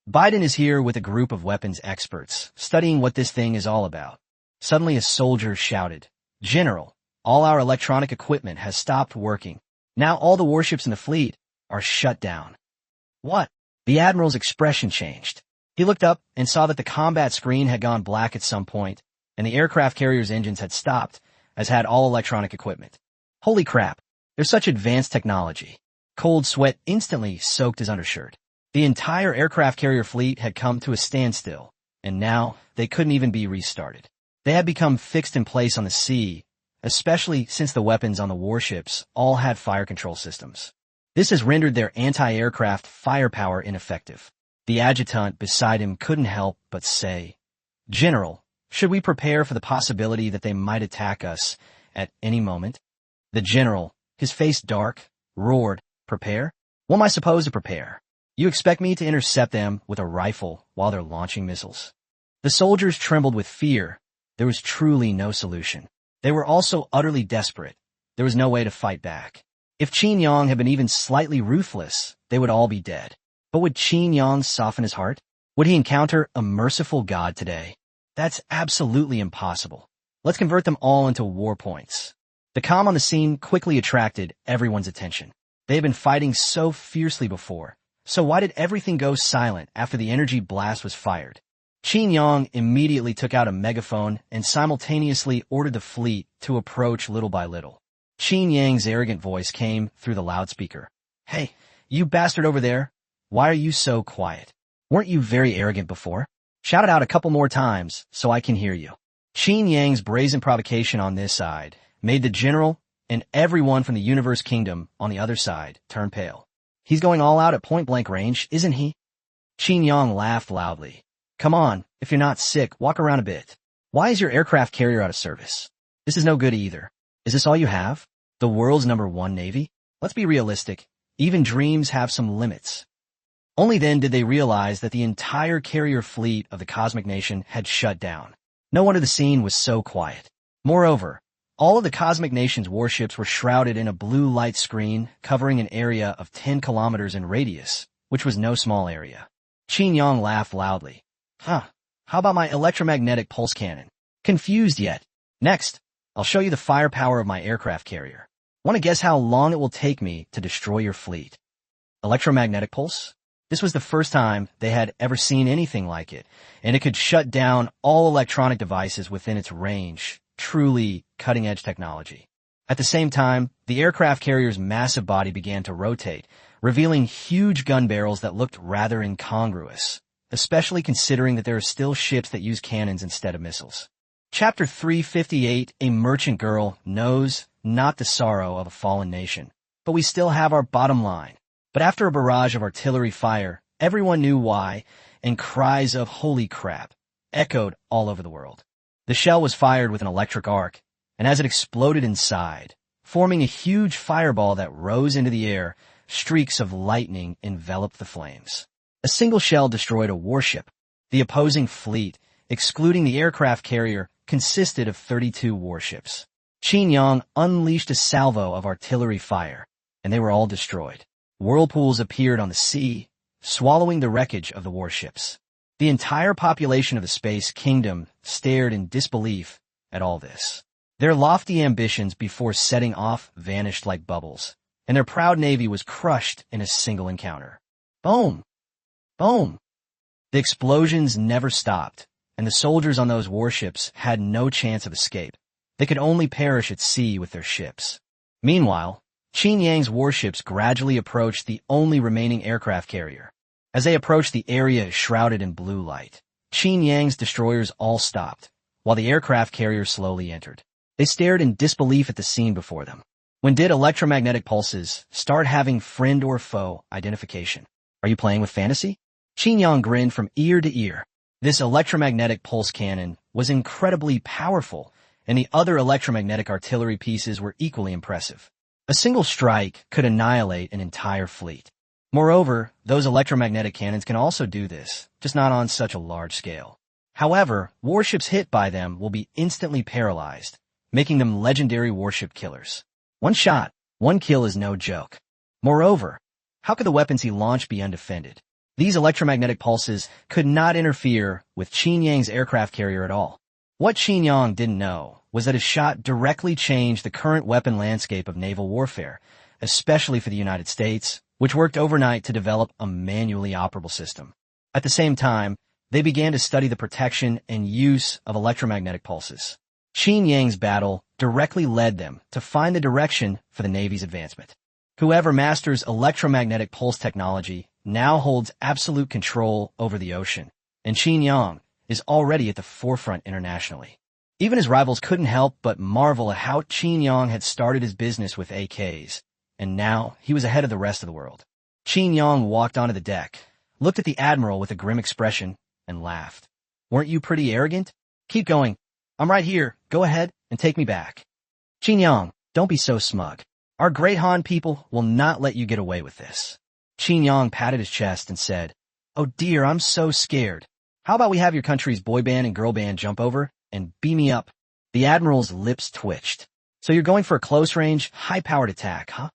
Biden is here with a group of weapons experts, studying what this thing is all about. Suddenly a soldier shouted, "General, all our electronic equipment has stopped working. Now all the warships in the fleet are shut down." What? The Admiral's expression changed. He looked up and saw that the combat screen had gone black at some point, and the aircraft carrier's engines had stopped, as had all electronic equipment. Holy crap, there's such advanced technology. Cold sweat instantly soaked his undershirt. The entire aircraft carrier fleet had come to a standstill, and now they couldn't even be restarted. They had become fixed in place on the sea, especially since the weapons on the warships all had fire control systems. This has rendered their anti-aircraft firepower ineffective. The adjutant beside him couldn't help but say, "General, should we prepare for the possibility that they might attack us at any moment?" The general, his face dark, roared, "Prepare? What am I supposed to prepare? You expect me to intercept them with a rifle while they're launching missiles?" The soldiers trembled with fear. There was truly no solution. They were also utterly desperate. There was no way to fight back. If Qin Yang had been even slightly ruthless, they would all be dead. But would Qin Yang soften his heart? Would he encounter a merciful god today? That's absolutely impossible. Let's convert them all into war points. The calm on the scene quickly attracted everyone's attention. They had been fighting so fiercely before, so why did everything go silent after the energy blast was fired? Qin Yang immediately took out a megaphone and simultaneously ordered the fleet to approach little by little. Qin Yang's arrogant voice came through the loudspeaker. "Hey, you bastard over there, why are you so quiet? Weren't you very arrogant before? Shout it out a couple more times so I can hear you." Qin Yang's brazen provocation on this side made the general and everyone from the Universe Kingdom on the other side turn pale. "He's going all out at point-blank range, isn't he?" Qin Yang laughed loudly. "Come on, if you're not sick, walk around a bit. Why is your aircraft carrier out of service? This is no good either. Is this all you have? The world's #1 navy? Let's be realistic. Even dreams have some limits." Only then did they realize that the entire carrier fleet of the Cosmic Nation had shut down. No wonder the scene was so quiet. Moreover, all of the Cosmic Nation's warships were shrouded in a blue light screen covering an area of 10 kilometers in radius, which was no small area. Qin Yang laughed loudly. "Huh, how about my electromagnetic pulse cannon? Confused yet? Next, I'll show you the firepower of my aircraft carrier. Want to guess how long it will take me to destroy your fleet?" Electromagnetic pulse? This was the first time they had ever seen anything like it, and it could shut down all electronic devices within its range. Truly cutting-edge technology. At the same time, the aircraft carrier's massive body began to rotate, revealing huge gun barrels that looked rather incongruous, especially considering that there are still ships that use cannons instead of missiles. Chapter 358, A Merchant Girl Knows Not the Sorrow of a Fallen Nation. But we still have our bottom line. But after a barrage of artillery fire, everyone knew why, and cries of "holy crap" echoed all over the world. The shell was fired with an electric arc, and as it exploded inside, forming a huge fireball that rose into the air, streaks of lightning enveloped the flames. A single shell destroyed a warship. The opposing fleet, excluding the aircraft carrier, consisted of 32 warships. Qin Yang unleashed a salvo of artillery fire, and they were all destroyed. Whirlpools appeared on the sea, swallowing the wreckage of the warships. The entire population of the Space Kingdom stared in disbelief at all this. Their lofty ambitions before setting off vanished like bubbles, and their proud navy was crushed in a single encounter. Boom! Boom! The explosions never stopped, and the soldiers on those warships had no chance of escape. They could only perish at sea with their ships. Meanwhile, Qin Yang's warships gradually approached the only remaining aircraft carrier. As they approached the area shrouded in blue light, Qin Yang's destroyers all stopped, while the aircraft carrier slowly entered. They stared in disbelief at the scene before them. When did electromagnetic pulses start having friend or foe identification? Are you playing with fantasy? Qin Yang grinned from ear to ear. This electromagnetic pulse cannon was incredibly powerful, and the other electromagnetic artillery pieces were equally impressive. A single strike could annihilate an entire fleet. Moreover, those electromagnetic cannons can also do this, just not on such a large scale. However, warships hit by them will be instantly paralyzed, making them legendary warship killers. One shot, one kill is no joke. Moreover, how could the weapons he launched be undefended? These electromagnetic pulses could not interfere with Qin Yang's aircraft carrier at all. What Qin Yang didn't know was that his shot directly changed the current weapon landscape of naval warfare, especially for the United States, which worked overnight to develop a manually operable system. At the same time, they began to study the protection and use of electromagnetic pulses. Qin Yang's battle directly led them to find the direction for the Navy's advancement. Whoever masters electromagnetic pulse technology now holds absolute control over the ocean, and Qin Yang is already at the forefront internationally. Even his rivals couldn't help but marvel at how Qin Yang had started his business with AKs, and now he was ahead of the rest of the world. Qin Yang walked onto the deck, looked at the admiral with a grim expression, and laughed. "Weren't you pretty arrogant? Keep going. I'm right here. Go ahead and take me back." "Qin Yang, don't be so smug. Our great Han people will not let you get away with this." Qin Yang patted his chest and said, "Oh dear, I'm so scared. How about we have your country's boy band and girl band jump over and beam me up?" The admiral's lips twitched. "So you're going for a close-range, high-powered attack, huh?"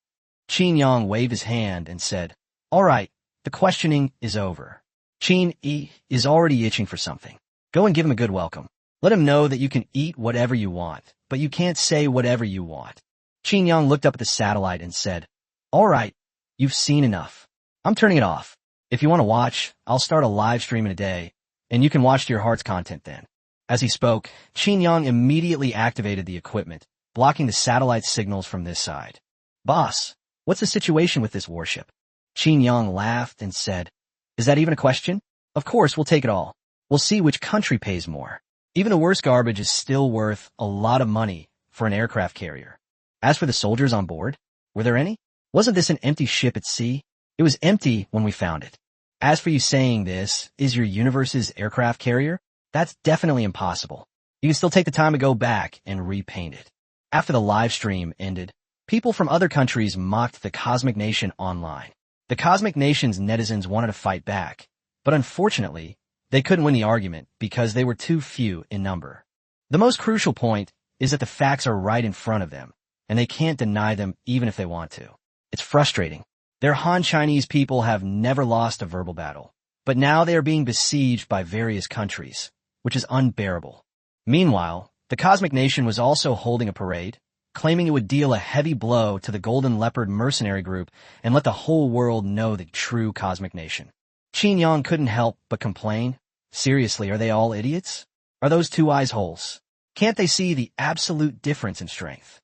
Qin Yang waved his hand and said, "All right, the questioning is over. Qin Yi is already itching for something. Go and give him a good welcome. Let him know that you can eat whatever you want, but you can't say whatever you want." Qin Yang looked up at the satellite and said, "All right, you've seen enough. I'm turning it off. If you want to watch, I'll start a live stream in a day, and you can watch to your heart's content then." As he spoke, Qin Yang immediately activated the equipment, blocking the satellite's signals from this side. "Boss, what's the situation with this warship?" Qin Yang laughed and said, "Is that even a question? Of course, we'll take it all. We'll see which country pays more. Even the worst garbage is still worth a lot of money for an aircraft carrier. As for the soldiers on board, were there any? Wasn't this an empty ship at sea? It was empty when we found it. As for you saying this is your universe's aircraft carrier, that's definitely impossible. You can still take the time to go back and repaint it." After the live stream ended, people from other countries mocked the Cosmic Nation online. The Cosmic Nation's netizens wanted to fight back, but unfortunately, they couldn't win the argument because they were too few in number. The most crucial point is that the facts are right in front of them, and they can't deny them even if they want to. It's frustrating. Their Han Chinese people have never lost a verbal battle, but now they are being besieged by various countries, which is unbearable. Meanwhile, the Cosmic Nation was also holding a parade, claiming it would deal a heavy blow to the Golden Leopard mercenary group and let the whole world know the true Cosmic Nation. Qin Yang couldn't help but complain. Seriously, are they all idiots? Are those two eyes holes? Can't they see the absolute difference in strength?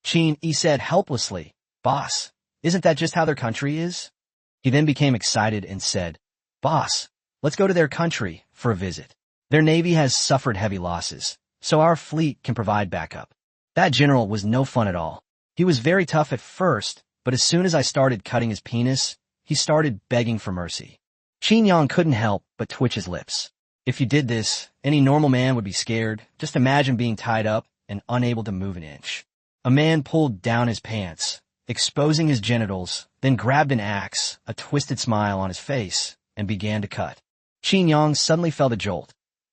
Qin Yi said helplessly, "Boss, isn't that just how their country is?" He then became excited and said, "Boss, let's go to their country for a visit. Their navy has suffered heavy losses, so our fleet can provide backup." That general was no fun at all. He was very tough at first, but as soon as I started cutting his penis, he started begging for mercy. Qin Yang couldn't help but twitch his lips. If you did this, any normal man would be scared. Just imagine being tied up and unable to move an inch. A man pulled down his pants, exposing his genitals, then grabbed an axe, a twisted smile on his face, and began to cut. Qin Yang suddenly felt a jolt.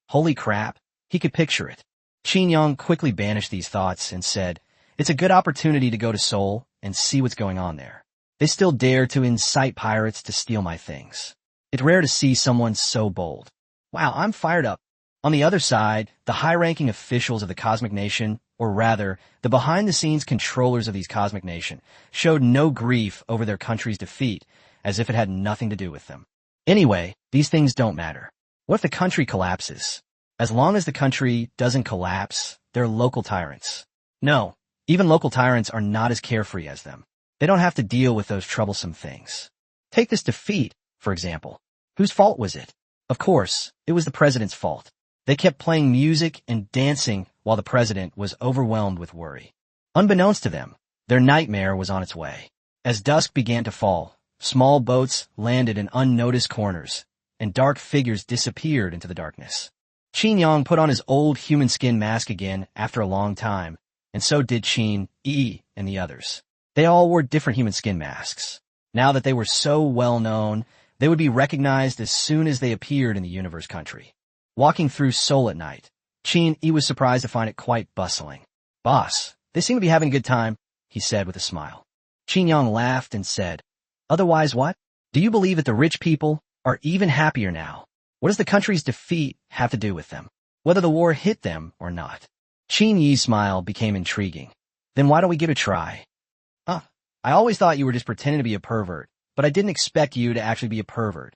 Holy crap, he could picture it. Qin Yang quickly banished these thoughts and said, "It's a good opportunity to go to Seoul and see what's going on there. They still dare to incite pirates to steal my things. It's rare to see someone so bold. Wow, I'm fired up." On the other side, the high-ranking officials of the Cosmic Nation, or rather, the behind-the-scenes controllers of these Cosmic Nation, showed no grief over their country's defeat, as if it had nothing to do with them. Anyway, these things don't matter. What if the country collapses? As long as the country doesn't collapse, they're local tyrants. No, even local tyrants are not as carefree as them. They don't have to deal with those troublesome things. Take this defeat, for example. Whose fault was it? Of course, it was the president's fault. They kept playing music and dancing while the president was overwhelmed with worry. Unbeknownst to them, their nightmare was on its way. As dusk began to fall, small boats landed in unnoticed corners, and dark figures disappeared into the darkness. Qin Yang put on his old human skin mask again after a long time, and so did Qin Yi and the others. They all wore different human skin masks. Now that they were so well known, they would be recognized as soon as they appeared in the universe country. Walking through Seoul at night, Qin Yi was surprised to find it quite bustling. "Boss, they seem to be having a good time," he said with a smile. Qin Yang laughed and said, "Otherwise what? Do you believe that the rich people are even happier now? What does the country's defeat have to do with them? Whether the war hit them or not?" Qin Yi's smile became intriguing. "Then why don't we give it a try?" I always thought you were just pretending to be a pervert, but I didn't expect you to actually be a pervert."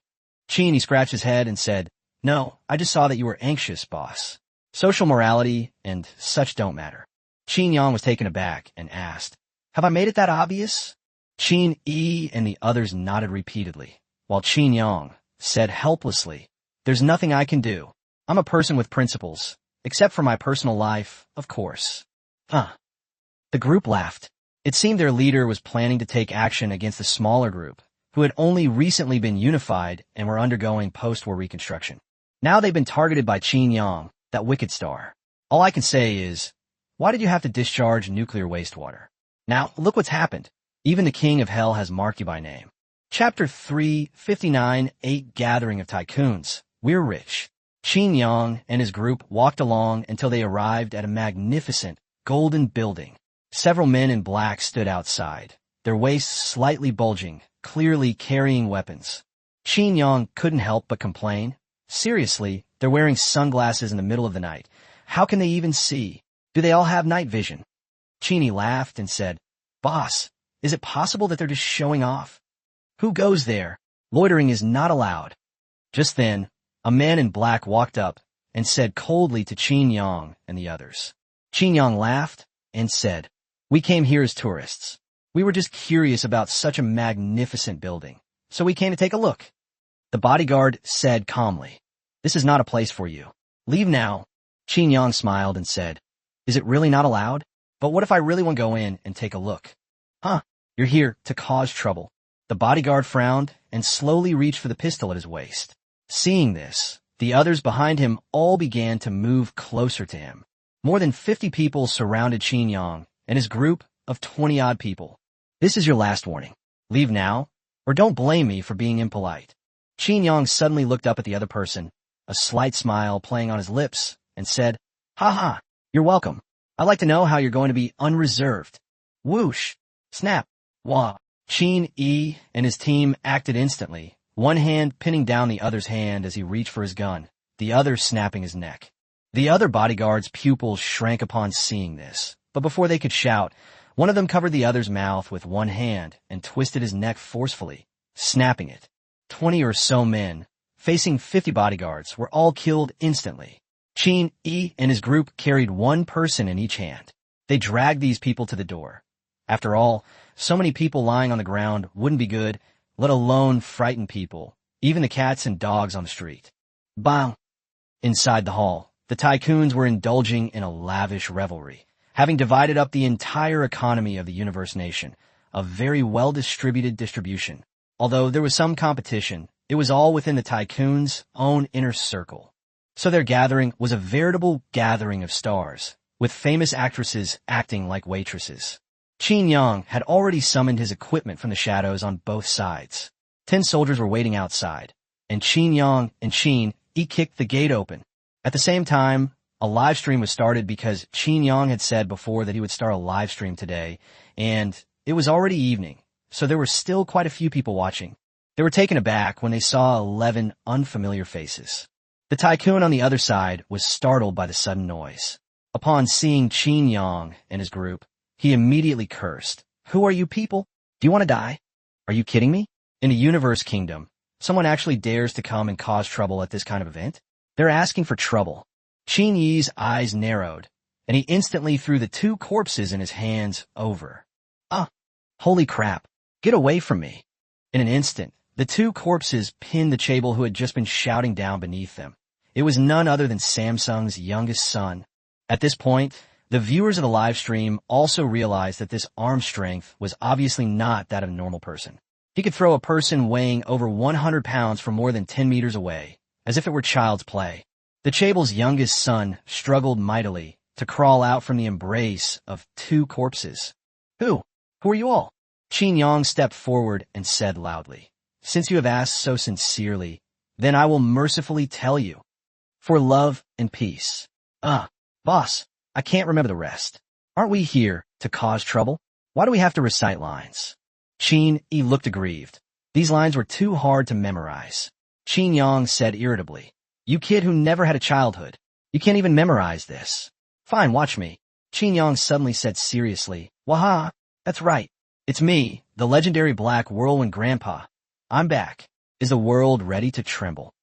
Qin Yi scratched his head and said, "No, I just saw that you were anxious, boss. Social morality and such don't matter." Qin Yang was taken aback and asked, "Have I made it that obvious?" Qin Yi and the others nodded repeatedly, while Qin Yang said helplessly, "There's nothing I can do. I'm a person with principles, except for my personal life, of course." Huh. The group laughed. It seemed their leader was planning to take action against the smaller group, who had only recently been unified and were undergoing post-war reconstruction. Now they've been targeted by Qin Yang, that wicked star. All I can say is, why did you have to discharge nuclear wastewater? Now, look what's happened. Even the King of Hell has marked you by name. Chapter 359, 8 Gathering of Tycoons. We're rich. Qin Yang and his group walked along until they arrived at a magnificent, golden building. Several men in black stood outside, their waists slightly bulging, clearly carrying weapons. Qin Yang couldn't help but complain. Seriously, they're wearing sunglasses in the middle of the night. How can they even see? Do they all have night vision? Qin Yi laughed and said, "Boss, is it possible that they're just showing off? Who goes there? Loitering is not allowed." Just then, a man in black walked up and said coldly to Qin Yang and the others. Qin Yang laughed and said, "We came here as tourists. We were just curious about such a magnificent building, so we came to take a look." The bodyguard said calmly, "This is not a place for you. Leave now." Qin Yang smiled and said, "Is it really not allowed? But what if I really want to go in and take a look?" "Huh, you're here to cause trouble." The bodyguard frowned and slowly reached for the pistol at his waist. Seeing this, the others behind him all began to move closer to him. More than 50 people surrounded Qin Yang and his group of 20-odd people. "This is your last warning. Leave now, or don't blame me for being impolite." Qin Yang suddenly looked up at the other person, a slight smile playing on his lips, and said, "Ha ha, you're welcome. I'd like to know how you're going to be unreserved." Whoosh! Snap! Wah! Qin Yi and his team acted instantly, one hand pinning down the other's hand as he reached for his gun, the other snapping his neck. The other bodyguard's pupils shrank upon seeing this, but before they could shout, one of them covered the other's mouth with one hand and twisted his neck forcefully, snapping it. 20 or so men, facing 50 bodyguards, were all killed instantly. Qin Yi and his group carried one person in each hand. They dragged these people to the door. After all, so many people lying on the ground wouldn't be good, let alone frighten people, even the cats and dogs on the street. Bang! Inside the hall, the tycoons were indulging in a lavish revelry, having divided up the entire economy of the universe nation, a very well-distributed distribution. Although there was some competition, it was all within the tycoons' own inner circle. So their gathering was a veritable gathering of stars, with famous actresses acting like waitresses. Qin Yang had already summoned his equipment from the shadows on both sides. 10 soldiers were waiting outside, and Qin Yang and Qin Yi kicked the gate open. At the same time, a live stream was started because Qin Yang had said before that he would start a live stream today, and it was already evening, so there were still quite a few people watching. They were taken aback when they saw 11 unfamiliar faces. The tycoon on the other side was startled by the sudden noise. Upon seeing Qin Yang and his group, he immediately cursed. "Who are you people? Do you want to die? Are you kidding me? In a universe kingdom, someone actually dares to come and cause trouble at this kind of event? They're asking for trouble." Qin Yi's eyes narrowed, and he instantly threw the 2 corpses in his hands over. "Ah! Holy crap! Get away from me!" In an instant, the 2 corpses pinned the chaebol who had just been shouting down beneath them. It was none other than Samsung's youngest son. At this point, the viewers of the live stream also realized that this arm strength was obviously not that of a normal person. He could throw a person weighing over 100 pounds from more than 10 meters away, as if it were child's play. The chaebol's youngest son struggled mightily to crawl out from the embrace of 2 corpses. Who are you all?" Qin Yang stepped forward and said loudly, "Since you have asked so sincerely, then I will mercifully tell you. For love and peace." Boss, I can't remember the rest. Aren't we here to cause trouble? Why do we have to recite lines?" Qin Yi looked aggrieved. These lines were too hard to memorize. Qin Yang said irritably, "You kid who never had a childhood. You can't even memorize this." "Fine, watch me." Qin Yang suddenly said seriously, "Waha, that's right. It's me, the legendary Black Whirlwind Grandpa. I'm back." Is the world ready to tremble?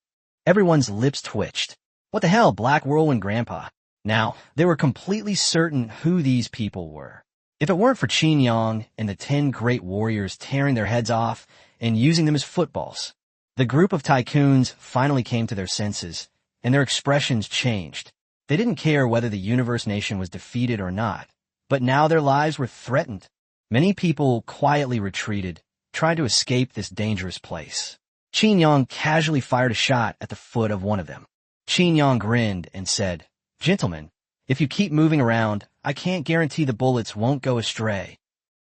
Everyone's lips twitched. What the hell, Black Whirlwind Grandpa? Now, they were completely certain who these people were. If it weren't for Qin Yang and the 10 great warriors tearing their heads off and using them as footballs, the group of tycoons finally came to their senses, and their expressions changed. They didn't care whether the universe nation was defeated or not, but now their lives were threatened. Many people quietly retreated, trying to escape this dangerous place. Qin Yang casually fired a shot at the foot of one of them. Qin Yang grinned and said, "Gentlemen, if you keep moving around, I can't guarantee the bullets won't go astray."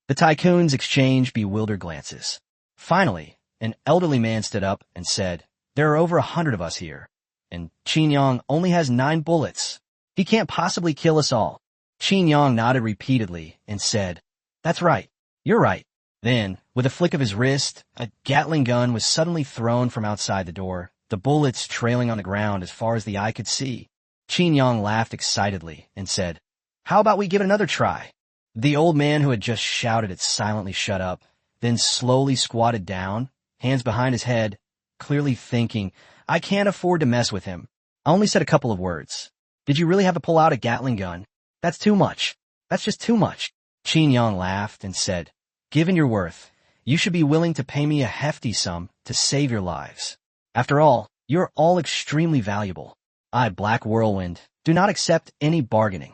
The tycoons exchanged bewildered glances. Finally, an elderly man stood up and said, "There are over 100 of us here, and Qin Yang only has 9 bullets. He can't possibly kill us all." Qin Yang nodded repeatedly and said, "That's right. You're right." Then, with a flick of his wrist, a Gatling gun was suddenly thrown from outside the door, the bullets trailing on the ground as far as the eye could see. Qin Yang laughed excitedly and said, "How about we give it another try?" The old man who had just shouted it silently shut up, then slowly squatted down, hands behind his head, clearly thinking, "I can't afford to mess with him. I only said a couple of words. Did you really have to pull out a Gatling gun? That's too much. That's just too much." Qin Yang laughed and said, "Given your worth, you should be willing to pay me a hefty sum to save your lives. After all, you're all extremely valuable. I, Black Whirlwind, do not accept any bargaining."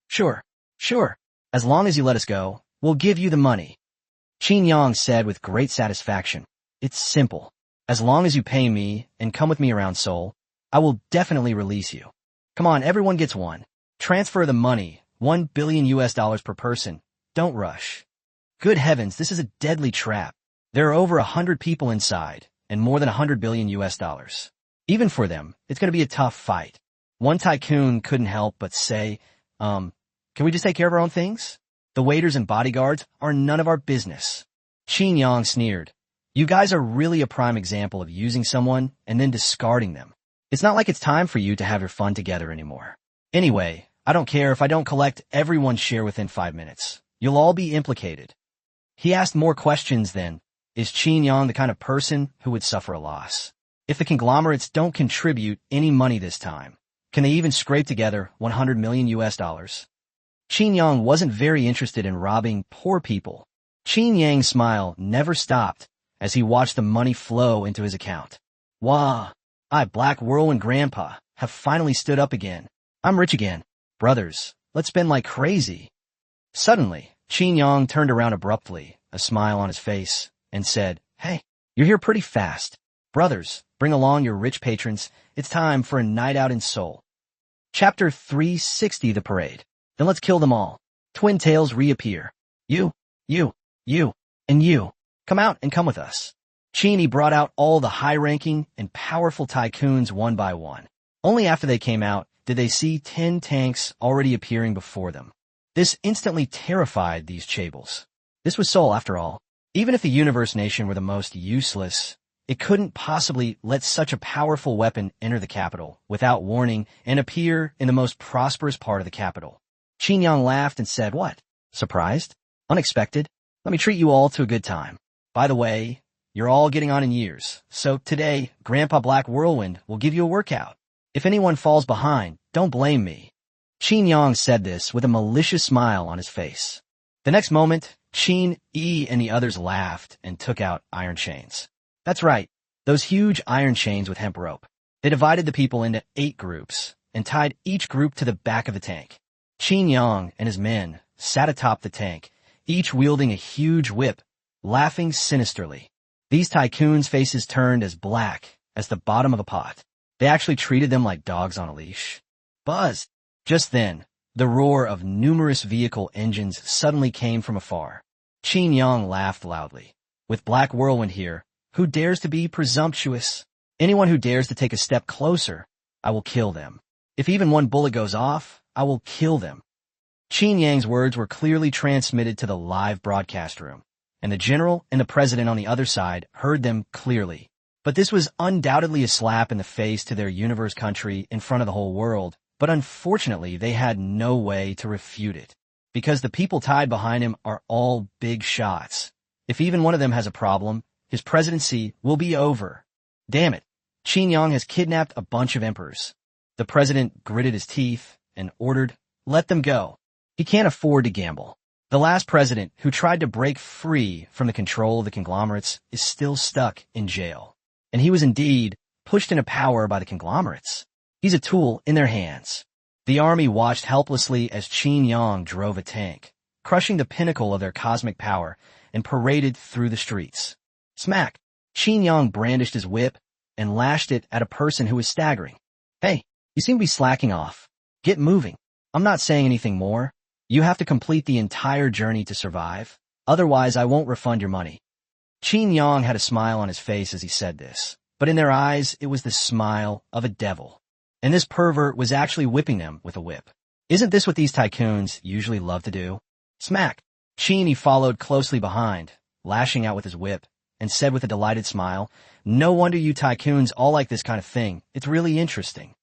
Sure. As long as you let us go, we'll give you the money." Qin Yang said with great satisfaction, "It's simple. As long as you pay me and come with me around Seoul, I will definitely release you. Come on, everyone gets one. Transfer the money, $1 billion per person. Don't rush." Good heavens, this is a deadly trap. There are over 100 people inside, and more than $100 billion. Even for them, it's going to be a tough fight. One tycoon couldn't help but say, can we just take care of our own things? The waiters and bodyguards are none of our business." Qin Yang sneered, "You guys are really a prime example of using someone and then discarding them. It's not like it's time for you to have your fun together anymore. Anyway, I don't care if I don't collect everyone's share within 5 minutes. You'll all be implicated." He asked more questions then. Is Qin Yang the kind of person who would suffer a loss? If the conglomerates don't contribute any money this time, can they even scrape together $100 million? Qin Yang wasn't very interested in robbing poor people. Qin Yang's smile never stopped as he watched the money flow into his account. "Wah, I, Black Whirlwind Grandpa, have finally stood up again. I'm rich again. Brothers, let's spend like crazy." Suddenly, Qin Yang turned around abruptly, a smile on his face, and said, "Hey, you're here pretty fast. Brothers, bring along your rich patrons. It's time for a night out in Seoul." Chapter 360, The Parade. Then let's kill them all. Twin tails reappear. You, and you. Come out and come with us." Qin brought out all the high-ranking and powerful tycoons one by one. Only after they came out did they see 10 tanks already appearing before them. This instantly terrified these chaebol. This was Seoul, after all. Even if the universe nation were the most useless, it couldn't possibly let such a powerful weapon enter the capital without warning and appear in the most prosperous part of the capital. Qin Yang laughed and said, "What? Surprised? Unexpected? Let me treat you all to a good time. By the way, you're all getting on in years, so today, Grandpa Black Whirlwind will give you a workout. If anyone falls behind, don't blame me." Qin Yang said this with a malicious smile on his face. The next moment, Qin and the others laughed and took out iron chains. That's right, those huge iron chains with hemp rope. They divided the people into 8 groups and tied each group to the back of the tank. Qin Yang and his men sat atop the tank, each wielding a huge whip, laughing sinisterly. These tycoons' faces turned as black as the bottom of a pot. They actually treated them like dogs on a leash. Buzz! Just then, the roar of numerous vehicle engines suddenly came from afar. Qin Yang laughed loudly. With Black Whirlwind here, who dares to be presumptuous? Anyone who dares to take a step closer, I will kill them. If even one bullet goes off, I will kill them. Qin Yang's words were clearly transmitted to the live broadcast room, and the general and the president on the other side heard them clearly. But this was undoubtedly a slap in the face to their universe country in front of the whole world, but unfortunately they had no way to refute it, because the people tied behind him are all big shots. If even one of them has a problem, his presidency will be over. Damn it, Qin Yang has kidnapped a bunch of emperors. The president gritted his teeth and ordered, "Let them go." He can't afford to gamble. The last president who tried to break free from the control of the conglomerates is still stuck in jail. And he was indeed pushed into power by the conglomerates. He's a tool in their hands. The army watched helplessly as Qin Yang drove a tank, crushing the pinnacle of their cosmic power, and paraded through the streets. Smack! Qin Yang brandished his whip and lashed it at a person who was staggering. Hey, you seem to be slacking off. Get moving. I'm not saying anything more. You have to complete the entire journey to survive. Otherwise, I won't refund your money. Qin Yang had a smile on his face as he said this, but in their eyes, it was the smile of a devil. And this pervert was actually whipping them with a whip. Isn't this what these tycoons usually love to do? Smack! Qin followed closely behind, lashing out with his whip, and said with a delighted smile, "No wonder you tycoons all like this kind of thing. It's really interesting."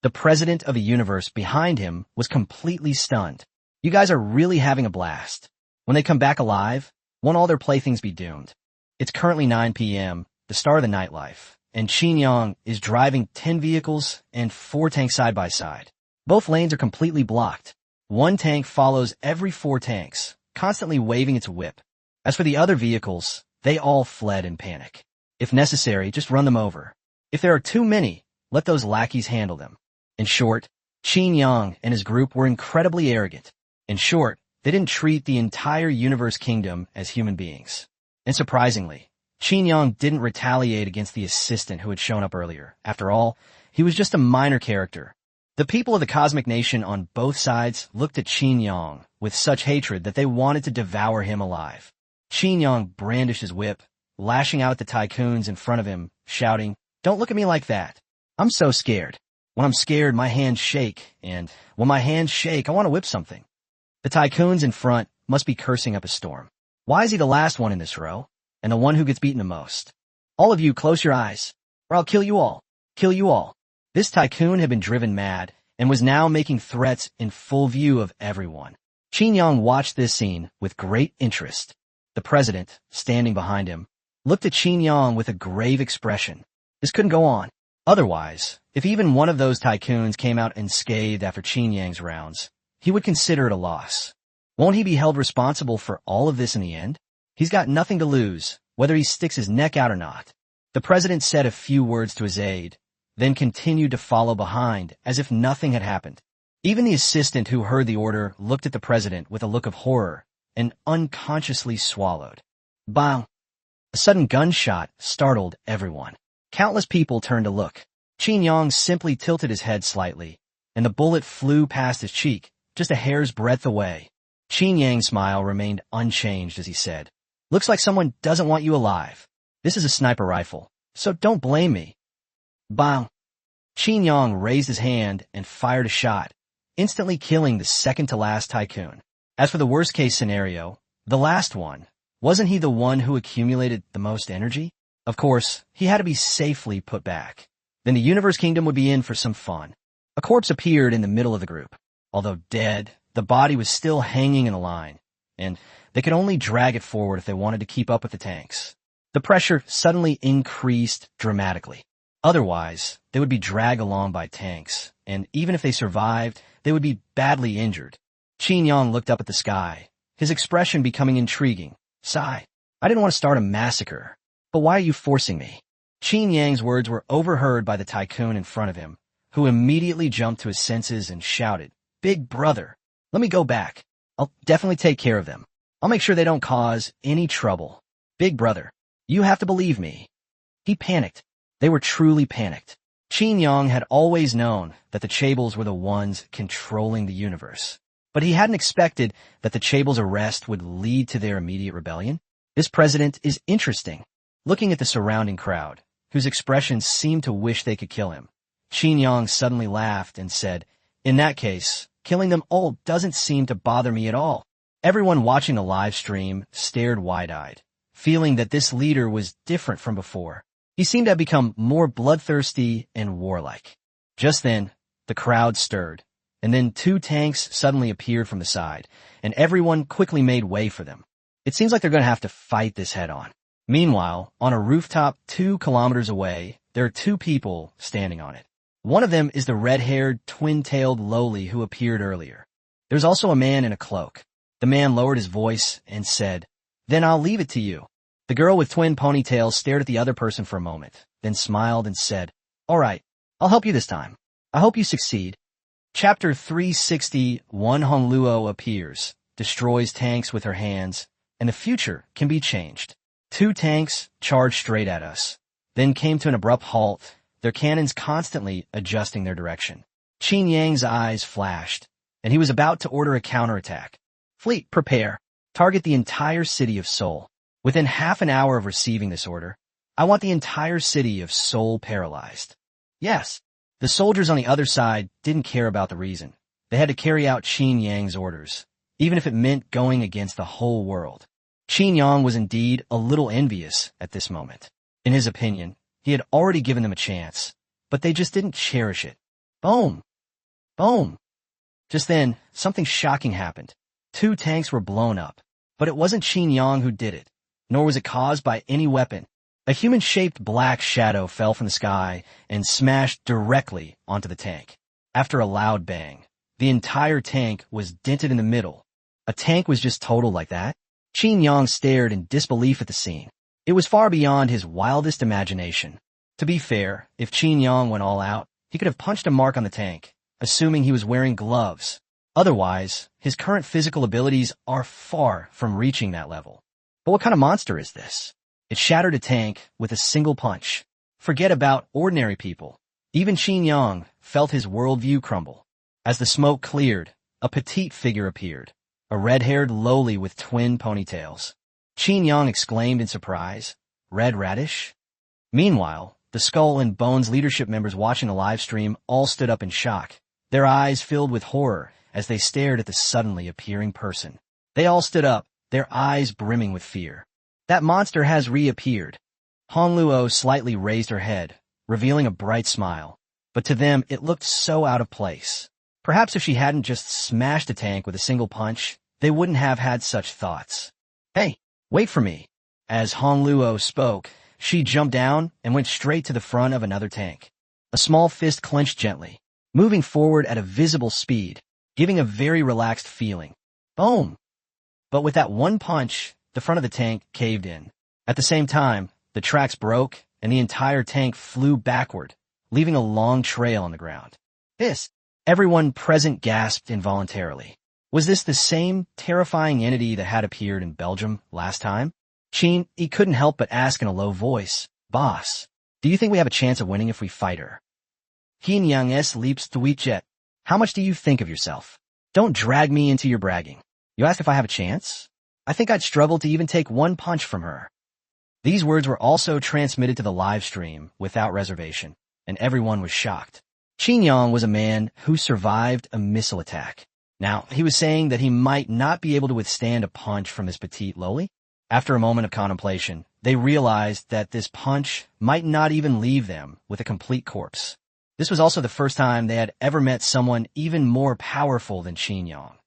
The president of a universe behind him was completely stunned. You guys are really having a blast. When they come back alive, won't all their playthings be doomed? It's currently 9 p.m., the start of the nightlife, and Qin Yang is driving 10 vehicles and 4 tanks side by side. Both lanes are completely blocked. One tank follows every 4 tanks, constantly waving its whip. As for the other vehicles, they all fled in panic. If necessary, just run them over. If there are too many, let those lackeys handle them. In short, Qin Yang and his group were incredibly arrogant. In short, they didn't treat the entire universe kingdom as human beings. And surprisingly, Qin Yang didn't retaliate against the assistant who had shown up earlier. After all, he was just a minor character. The people of the cosmic nation on both sides looked at Qin Yang with such hatred that they wanted to devour him alive. Qin Yang brandished his whip, lashing out at the tycoons in front of him, shouting, "Don't look at me like that. I'm so scared. When I'm scared, my hands shake, and when my hands shake, I want to whip something." The tycoons in front must be cursing up a storm. Why is he the last one in this row, and the one who gets beaten the most? All of you, close your eyes, or I'll kill you all. Kill you all. This tycoon had been driven mad, and was now making threats in full view of everyone. Qin Yang watched this scene with great interest. The president, standing behind him, looked at Qin Yang with a grave expression. This couldn't go on. Otherwise, if even one of those tycoons came out unscathed after Qin Yang's rounds, he would consider it a loss. Won't he be held responsible for all of this in the end? He's got nothing to lose, whether he sticks his neck out or not. The president said a few words to his aide, then continued to follow behind as if nothing had happened. Even the assistant who heard the order looked at the president with a look of horror and unconsciously swallowed. Bang! A sudden gunshot startled everyone. Countless people turned to look. Qin Yang simply tilted his head slightly, and the bullet flew past his cheek, just a hair's breadth away. Qin Yang's smile remained unchanged as he said, "Looks like someone doesn't want you alive. This is a sniper rifle, so don't blame me." Bang! Qin Yang raised his hand and fired a shot, instantly killing the second-to-last tycoon. As for the worst-case scenario, the last one, wasn't he the one who accumulated the most energy? Of course, he had to be safely put back. Then the universe kingdom would be in for some fun. A corpse appeared in the middle of the group. Although dead, the body was still hanging in a line, and they could only drag it forward if they wanted to keep up with the tanks. The pressure suddenly increased dramatically. Otherwise, they would be dragged along by tanks, and even if they survived, they would be badly injured. Qin Yang looked up at the sky, his expression becoming intriguing. "Sigh, I didn't want to start a massacre, but why are you forcing me?" Qin Yang's words were overheard by the tycoon in front of him, who immediately jumped to his senses and shouted, "Big brother, let me go back. I'll definitely take care of them. I'll make sure they don't cause any trouble. Big brother, you have to believe me." He panicked. They were truly panicked. Qin Yang had always known that the Chaebol were the ones controlling the universe, but he hadn't expected that the Chaebol's arrest would lead to their immediate rebellion. This president is interesting. Looking at the surrounding crowd, whose expressions seemed to wish they could kill him, Qin Yang suddenly laughed and said, "In that case, killing them all doesn't seem to bother me at all." Everyone watching the live stream stared wide-eyed, feeling that this leader was different from before. He seemed to have become more bloodthirsty and warlike. Just then, the crowd stirred, and then 2 tanks suddenly appeared from the side, and everyone quickly made way for them. It seems like they're going to have to fight this head-on. Meanwhile, on a rooftop 2 kilometers away, there are 2 people standing on it. One of them is the red-haired, twin-tailed lowly who appeared earlier. There's also a man in a cloak. The man lowered his voice and said, "Then I'll leave it to you." The girl with twin ponytails stared at the other person for a moment, then smiled and said, "All right, I'll help you this time. I hope you succeed." Chapter 361 Hongluo appears, destroys tanks with her hands, and the future can be changed. Two tanks charged straight at us, then came to an abrupt halt, their cannons constantly adjusting their direction. Qin Yang's eyes flashed, and he was about to order a counterattack. "Fleet, prepare. Target the entire city of Seoul." Within half an hour of receiving this order, I want the entire city of Seoul paralyzed. Yes, the soldiers on the other side didn't care about the reason. They had to carry out Qin Yang's orders, even if it meant going against the whole world. Qin Yang was indeed a little envious at this moment. In his opinion, he had already given them a chance, but they just didn't cherish it. Boom! Boom! Just then, something shocking happened. Two tanks were blown up, but it wasn't Qin Yang who did it, nor was it caused by any weapon. A human-shaped black shadow fell from the sky and smashed directly onto the tank. After a loud bang, the entire tank was dented in the middle. A tank was just totaled like that? Qin Yang stared in disbelief at the scene. It was far beyond his wildest imagination. To be fair, if Qin Yang went all out, he could have punched a mark on the tank, assuming he was wearing gloves. Otherwise, his current physical abilities are far from reaching that level. But what kind of monster is this? It shattered a tank with a single punch. Forget about ordinary people. Even Qin Yang felt his worldview crumble. As the smoke cleared, a petite figure appeared, a red-haired lowly with twin ponytails. Qin Yang exclaimed in surprise, "Red Radish?" Meanwhile, the Skull and Bones leadership members watching the live stream all stood up in shock, their eyes filled with horror as they stared at the suddenly appearing person. They all stood up, their eyes brimming with fear. "That monster has reappeared." Hongluo slightly raised her head, revealing a bright smile, but to them it looked so out of place. Perhaps if she hadn't just smashed the tank with a single punch, they wouldn't have had such thoughts. "Hey, wait for me." As Hongluo spoke, she jumped down and went straight to the front of another tank. A small fist clenched gently, moving forward at a visible speed, giving a very relaxed feeling. Boom! But with that one punch, the front of the tank caved in. At the same time, the tracks broke and the entire tank flew backward, leaving a long trail on the ground. Everyone present gasped involuntarily. Was this the same terrifying entity that had appeared in Belgium last time? Qin, he couldn't help but ask in a low voice, "Boss, do you think we have a chance of winning if we fight her?" Qin Yang S. leaps tweetjet. "How much do you think of yourself? Don't drag me into your bragging. You ask if I have a chance? I think I'd struggle to even take one punch from her." These words were also transmitted to the live stream without reservation, and everyone was shocked. Qin Yang was a man who survived a missile attack. Now, he was saying that he might not be able to withstand a punch from his petite lowly. After a moment of contemplation, they realized that this punch might not even leave them with a complete corpse. This was also the first time they had ever met someone even more powerful than Qin Yang.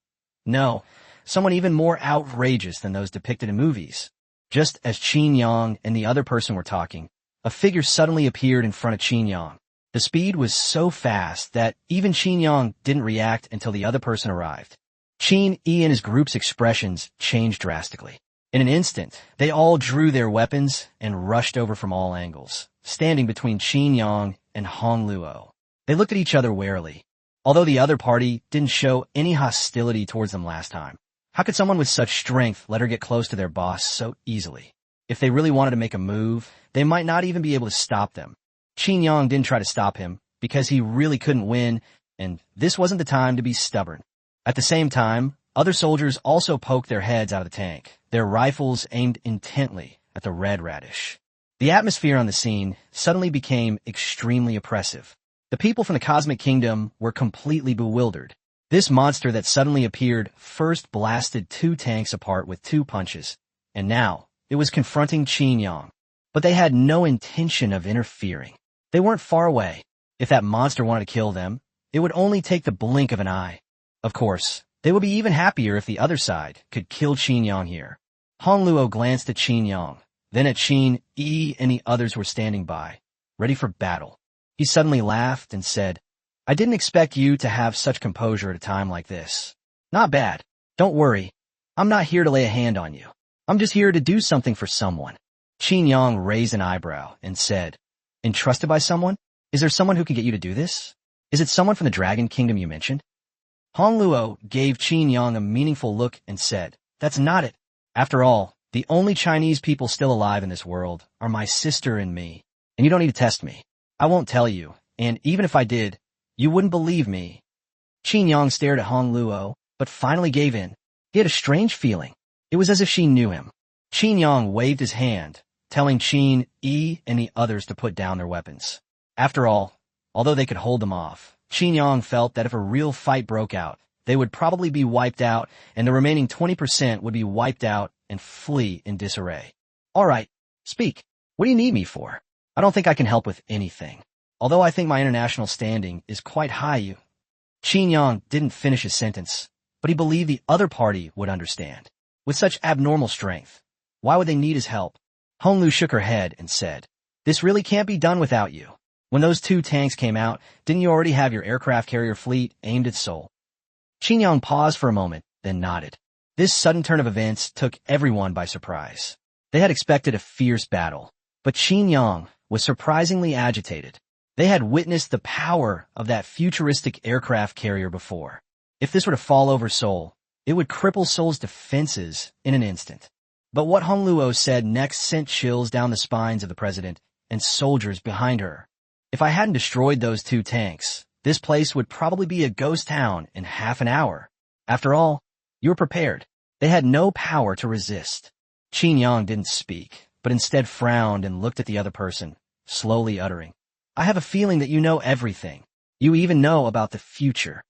No, someone even more outrageous than those depicted in movies. Just as Qin Yang and the other person were talking, a figure suddenly appeared in front of Qin Yang. The speed was so fast that even Qin Yang didn't react until the other person arrived. Qin E and his group's expressions changed drastically. In an instant, they all drew their weapons and rushed over from all angles, standing between Qin Yang and Hongluo. They looked at each other warily. Although the other party didn't show any hostility towards them last time, how could someone with such strength let her get close to their boss so easily? If they really wanted to make a move, they might not even be able to stop them. Qin Yang didn't try to stop him because he really couldn't win, and this wasn't the time to be stubborn. At the same time, other soldiers also poked their heads out of the tank, their rifles aimed intently at the Red Radish. The atmosphere on the scene suddenly became extremely oppressive. The people from the Cosmic Kingdom were completely bewildered. This monster that suddenly appeared first blasted two tanks apart with two punches, and now it was confronting Qin Yang. But they had no intention of interfering. They weren't far away. If that monster wanted to kill them, it would only take the blink of an eye. Of course, they would be even happier if the other side could kill Qin Yang here. Hongluo glanced at Qin Yang, then at Qin E and the others who were standing by, ready for battle. He suddenly laughed and said, "I didn't expect you to have such composure at a time like this. Not bad. Don't worry. I'm not here to lay a hand on you. I'm just here to do something for someone. Qin Yang raised an eyebrow and said, Entrusted by someone? Is there someone who can get you to do this? Is it someone from the Dragon Kingdom you mentioned? Hong Luo gave Qin Yang a meaningful look and said, That's not it. After all, the only Chinese people still alive in this world are my sister and me. And you don't need to test me. I won't tell you, and even if I did, you wouldn't believe me. Qin Yang stared at Hong Luo, but finally gave in. He had a strange feeling. It was as if she knew him. Qin Yang waved his hand, telling Qin, Yi, and the others to put down their weapons. After all, although they could hold them off, Qin Yang felt that if a real fight broke out, they would probably be wiped out, and the remaining 20% would be wiped out and flee in disarray. All right, speak. What do you need me for? I don't think I can help with anything. Although I think my international standing is quite high. Qin Yang didn't finish his sentence, but he believed the other party would understand. With such abnormal strength, why would they need his help? Hong Lu shook her head and said, This really can't be done without you. When those 2 tanks came out, didn't you already have your aircraft carrier fleet aimed at Seoul? Qin Yang paused for a moment, then nodded. This sudden turn of events took everyone by surprise. They had expected a fierce battle, but Qin Yang was surprisingly agitated. They had witnessed the power of that futuristic aircraft carrier before. If this were to fall over Seoul, it would cripple Seoul's defenses in an instant. But what Hong Luo said next sent chills down the spines of the president and soldiers behind her. If I hadn't destroyed those 2 tanks, this place would probably be a ghost town in half an hour. After all, you were prepared. They had no power to resist. Qin Yang didn't speak, but instead frowned and looked at the other person, slowly uttering, I have a feeling that you know everything. You even know about the future.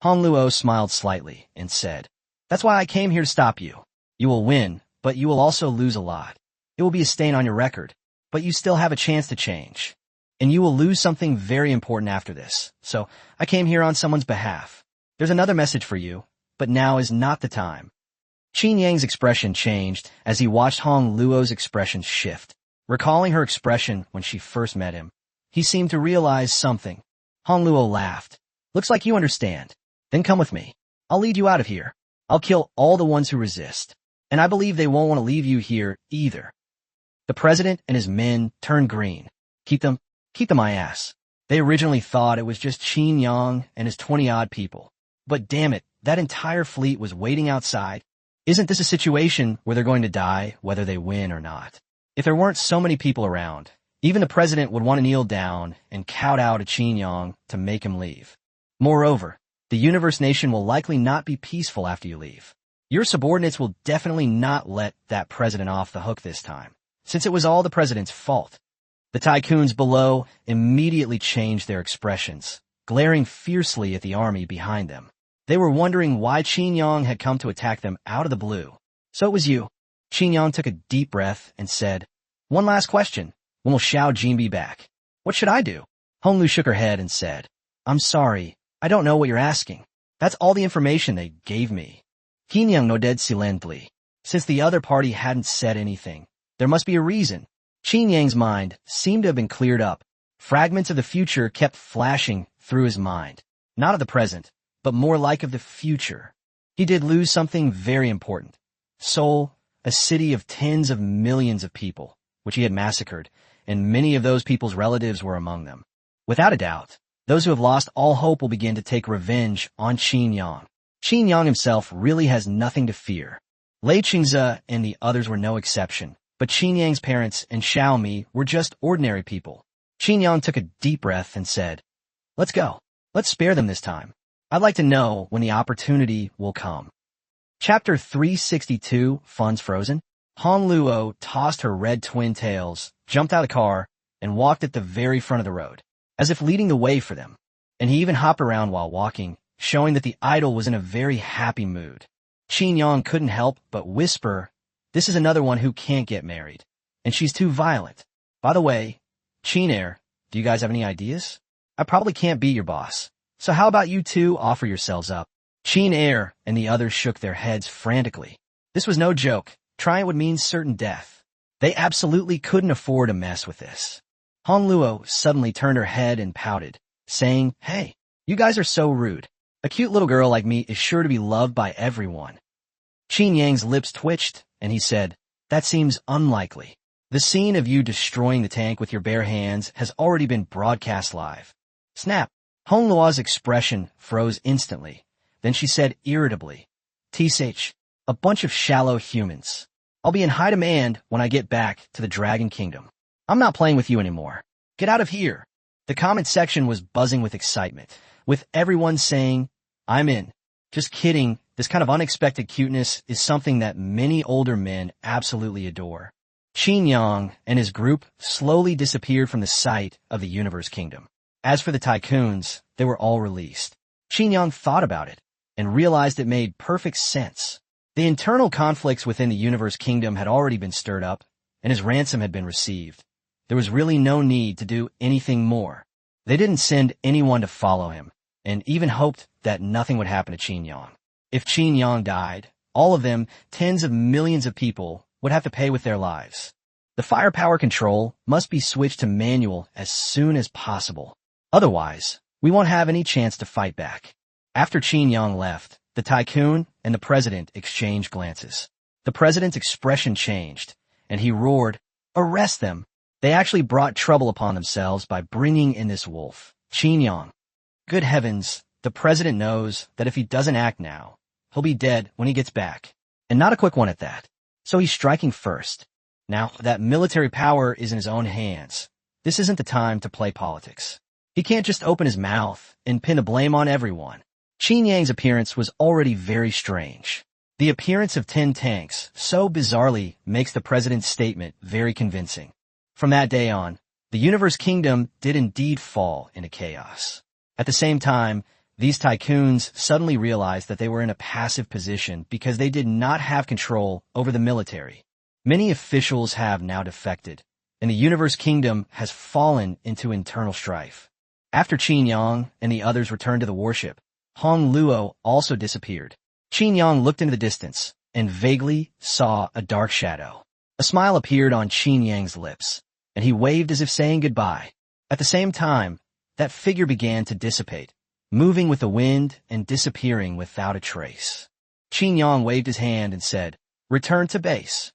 Hong Luo smiled slightly and said, That's why I came here to stop you. You will win, but you will also lose a lot. It will be a stain on your record, but you still have a chance to change. And you will lose something very important after this, so I came here on someone's behalf. There's another message for you, but now is not the time. Qin Yang's expression changed as he watched Hong Luo's expression shift. Recalling her expression when she first met him, he seemed to realize something. Hong Luo laughed. Looks like you understand. Then come with me. I'll lead you out of here. I'll kill all the ones who resist. And I believe they won't want to leave you here either. The president and his men turned green. Keep them, my ass. They originally thought it was just Qin Yang and his 20-odd people. But damn it, that entire fleet was waiting outside. Isn't this a situation where they're going to die whether they win or not? If there weren't so many people around, even the president would want to kneel down and kowtow to Qin Yang to make him leave. Moreover, the universe nation will likely not be peaceful after you leave. Your subordinates will definitely not let that president off the hook this time, since it was all the president's fault. The tycoons below immediately changed their expressions, glaring fiercely at the army behind them. They were wondering why Qin Yang had come to attack them out of the blue. So it was you. Qin Yang took a deep breath and said, One last question. When will Xiao Jin be back? What should I do? Hong Lu shook her head and said, I'm sorry. I don't know what you're asking. That's all the information they gave me. Qin Yang nodded silently. Since the other party hadn't said anything, there must be a reason. Qin Yang's mind seemed to have been cleared up. Fragments of the future kept flashing through his mind. Not of the present, but more like of the future. He did lose something very important. Seoul, a city of tens of millions of people, which he had massacred, and many of those people's relatives were among them. Without a doubt, those who have lost all hope will begin to take revenge on Qin Yang. Qin Yang himself really has nothing to fear. Lei Qingze and the others were no exception, but Qin Yang's parents and Xiaomi were just ordinary people. Qin Yang took a deep breath and said, Let's go. Let's spare them this time. I'd like to know when the opportunity will come. Chapter 362, Funds Frozen. Hong Luo tossed her red twin tails, jumped out of the car, and walked at the very front of the road, as if leading the way for them. And he even hopped around while walking, showing that the idol was in a very happy mood. Qin Yang couldn't help but whisper, This is another one who can't get married, and she's too violent. By the way, Qin Air, do you guys have any ideas? I probably can't be your boss, so how about you two offer yourselves up? Qin Air and the others shook their heads frantically. This was no joke. Trying would mean certain death. They absolutely couldn't afford to mess with this. Hong Luo suddenly turned her head and pouted, saying, Hey, you guys are so rude. A cute little girl like me is sure to be loved by everyone. Qin Yang's lips twitched, and he said, "That seems unlikely. The scene of you destroying the tank with your bare hands has already been broadcast live." Snap! Hong Luo's expression froze instantly. Then she said irritably, "Tsh, a bunch of shallow humans. I'll be in high demand when I get back to the Dragon Kingdom. I'm not playing with you anymore. Get out of here." The comment section was buzzing with excitement, with everyone saying, "I'm in." Just kidding, this kind of unexpected cuteness is something that many older men absolutely adore. Qin Yang and his group slowly disappeared from the sight of the Universe Kingdom. As for the tycoons, they were all released. Qin Yang thought about it and realized it made perfect sense. The internal conflicts within the Universe Kingdom had already been stirred up, and his ransom had been received. There was really no need to do anything more. They didn't send anyone to follow him, and even hoped that nothing would happen to Qin Yang. If Qin Yang died, all of them, tens of millions of people, would have to pay with their lives. The firepower control must be switched to manual as soon as possible. Otherwise, we won't have any chance to fight back. After Qin Yang left, the tycoon and the president exchanged glances. The president's expression changed, and he roared, "Arrest them! They actually brought trouble upon themselves by bringing in this wolf, Qin Yang." Good heavens, the president knows that if he doesn't act now, he'll be dead when he gets back. And not a quick one at that. So he's striking first. Now that military power is in his own hands, this isn't the time to play politics. He can't just open his mouth and pin the blame on everyone. Qin Yang's appearance was already very strange. The appearance of 10 tanks so bizarrely makes the president's statement very convincing. From that day on, the Universe Kingdom did indeed fall into chaos. At the same time, these tycoons suddenly realized that they were in a passive position because they did not have control over the military. Many officials have now defected, and the Universe Kingdom has fallen into internal strife. After Qin Yang and the others returned to the warship, Hong Luo also disappeared. Qin Yang looked into the distance and vaguely saw a dark shadow. A smile appeared on Qin Yang's lips, and he waved as if saying goodbye. At the same time, that figure began to dissipate, moving with the wind and disappearing without a trace. Qin Yang waved his hand and said, "Return to base.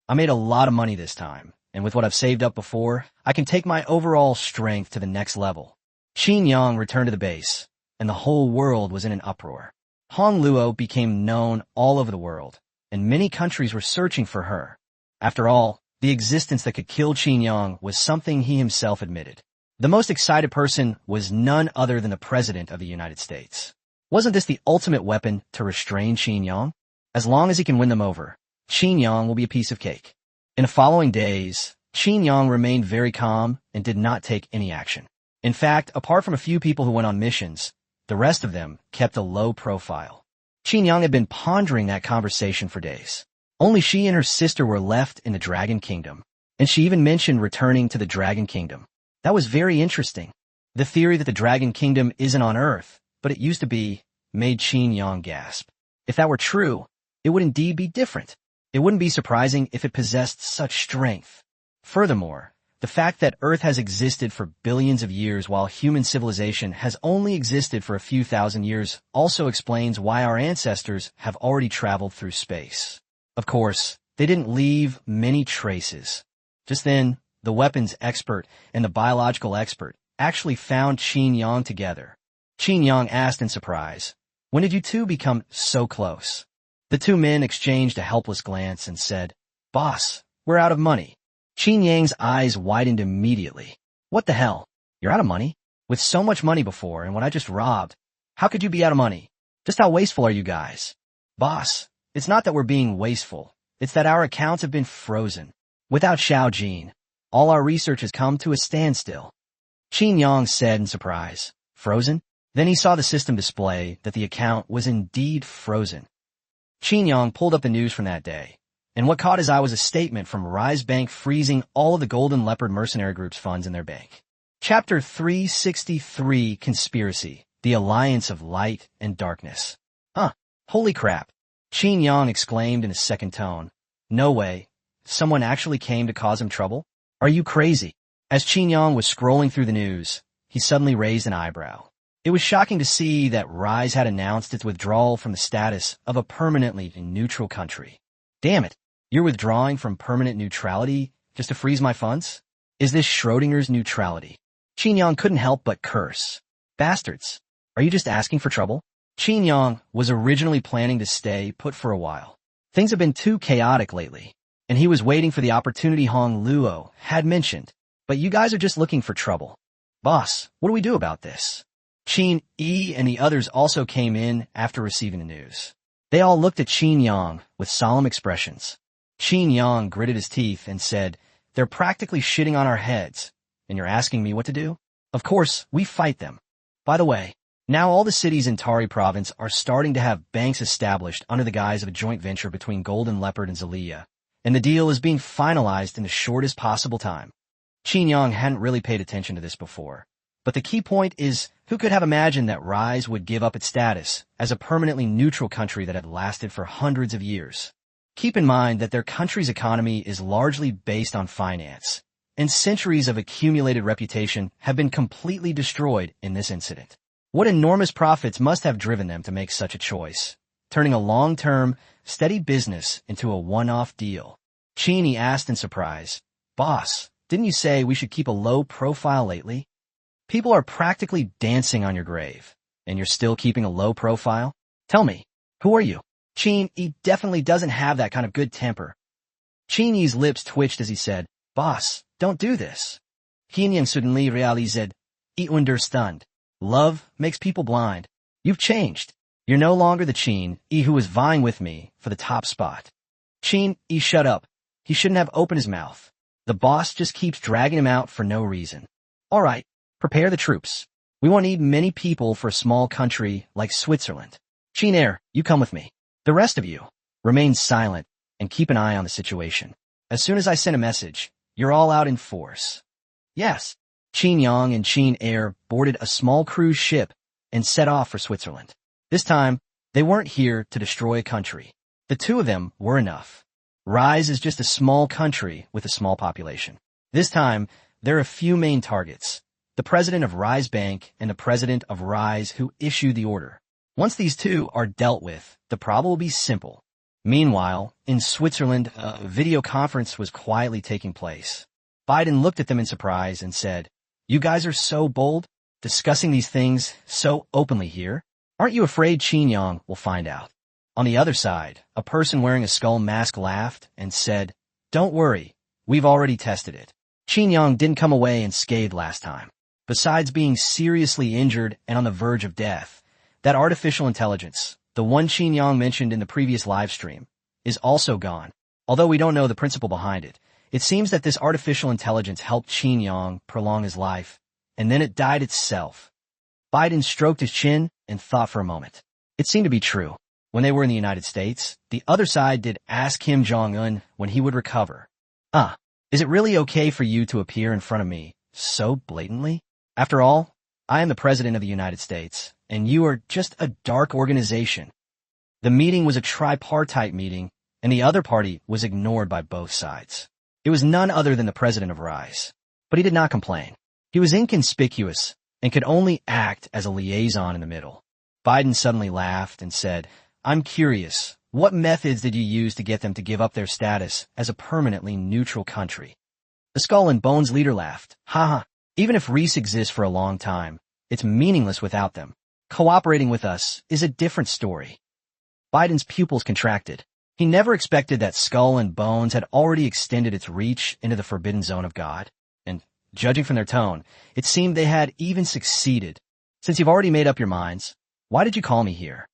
I made a lot of money this time, and with what I've saved up before, I can take my overall strength to the next level." Qin Yang returned to the base, and the whole world was in an uproar. Hong Luo became known all over the world, and many countries were searching for her. After all, the existence that could kill Qin Yang was something he himself admitted. The most excited person was none other than the President of the United States. Wasn't this the ultimate weapon to restrain Qin Yang? As long as he can win them over, Qin Yang will be a piece of cake. In the following days, Qin Yang remained very calm and did not take any action. In fact, apart from a few people who went on missions, the rest of them kept a low profile. Qin Yang had been pondering that conversation for days. Only she and her sister were left in the Dragon Kingdom, and she even mentioned returning to the Dragon Kingdom. That was very interesting. The theory that the Dragon Kingdom isn't on Earth, but it used to be, made Qin Yang gasp. If that were true, it would indeed be different. It wouldn't be surprising if it possessed such strength. Furthermore, the fact that Earth has existed for billions of years while human civilization has only existed for a few thousand years also explains why our ancestors have already traveled through space. Of course, they didn't leave many traces. Just then, the weapons expert and the biological expert actually found Qin Yang together. Qin Yang asked in surprise, "When did you two become so close?" The two men exchanged a helpless glance and said, "Boss, we're out of money." Qin Yang's eyes widened immediately. "What the hell? You're out of money? With so much money before and what I just robbed, how could you be out of money? Just how wasteful are you guys?" "Boss, it's not that we're being wasteful. It's that our accounts have been frozen. Without Xiao Jin, all our research has come to a standstill." Qin Yang said in surprise, "Frozen?" Then he saw the system display that the account was indeed frozen. Qin Yang pulled up the news from that day, and what caught his eye was a statement from Rise Bank freezing all of the Golden Leopard Mercenary Group's funds in their bank. Chapter 363, Conspiracy, the Alliance of Light and Darkness. "Huh, holy crap," Qin Yang exclaimed in a second tone. "No way. Someone actually came to cause him trouble? Are you crazy?" As Qin Yang was scrolling through the news, he suddenly raised an eyebrow. It was shocking to see that Rise had announced its withdrawal from the status of a permanently neutral country. Damn it, you're withdrawing from permanent neutrality just to freeze my funds? Is this Schrodinger's neutrality? Qin Yang couldn't help but curse. Bastards, are you just asking for trouble? Qin Yang was originally planning to stay put for a while. Things have been too chaotic lately, and he was waiting for the opportunity Hong Luo had mentioned. But you guys are just looking for trouble. Boss, what do we do about this? Qin Yi and the others also came in after receiving the news. They all looked at Qin Yang with solemn expressions. Qin Yang gritted his teeth and said, "They're practically shitting on our heads, and you're asking me what to do? Of course, we fight them. By the way, now all the cities in Tari province are starting to have banks established under the guise of a joint venture between Golden Leopard and Zelia, and the deal is being finalized in the shortest possible time." Qin Yang hadn't really paid attention to this before, but the key point is, who could have imagined that Rise would give up its status as a permanently neutral country that had lasted for hundreds of years? Keep in mind that their country's economy is largely based on finance, and centuries of accumulated reputation have been completely destroyed in this incident. What enormous profits must have driven them to make such a choice, turning a long-term, steady business into a one-off deal? Qin asked in surprise, "Boss, didn't you say we should keep a low profile lately? People are practically dancing on your grave, and you're still keeping a low profile? Tell me, who are you?" Qin Yi definitely doesn't have that kind of good temper. Qin Yi's lips twitched as he said, "Boss, don't do this." Qin Yang suddenly realized, "I understand. Love makes people blind. You've changed. You're no longer the Qin Yi who was vying with me for the top spot." Qin Yi shut up. He shouldn't have opened his mouth. The boss just keeps dragging him out for no reason. "All right, prepare the troops. We won't need many people for a small country like Switzerland. Qin, you come with me. The rest of you, remain silent and keep an eye on the situation. As soon as I send a message, you're all out in force." Yes. Qin Yang and Qin boarded a small cruise ship and set off for Switzerland. This time, they weren't here to destroy a country. The two of them were enough. Rise is just a small country with a small population. This time, there are a few main targets: the president of Rise Bank and the president of Rise who issued the order. Once these two are dealt with, the problem will be simple. Meanwhile, in Switzerland, a video conference was quietly taking place. Biden looked at them in surprise and said, "You guys are so bold, discussing these things so openly here. Aren't you afraid Qin Yang will find out?" On the other side, a person wearing a skull mask laughed and said, "Don't worry, we've already tested it. Qin Yang didn't come away unscathed last time. Besides being seriously injured and on the verge of death, that artificial intelligence, the one Qin Yang mentioned in the previous live stream, is also gone. Although we don't know the principle behind it, it seems that this artificial intelligence helped Qin Yang prolong his life, and then it died itself." Biden stroked his chin and thought for a moment. It seemed to be true. When they were in the United States, the other side did ask Kim Jong-un when he would recover. Is it really okay for you to appear in front of me so blatantly? After all, I am the president of the United States, and you are just a dark organization." The meeting was a tripartite meeting, and the other party was ignored by both sides. It was none other than the president of Rise. But he did not complain. He was inconspicuous and could only act as a liaison in the middle. Biden suddenly laughed and said, "I'm curious, what methods did you use to get them to give up their status as a permanently neutral country?" The Skull and Bones leader laughed. "Haha, even if Reese exists for a long time, it's meaningless without them. Cooperating with us is a different story." Biden's pupils contracted. He never expected that Skull and Bones had already extended its reach into the forbidden zone of God. And, judging from their tone, it seemed they had even succeeded. "Since you've already made up your minds, why did you call me here?"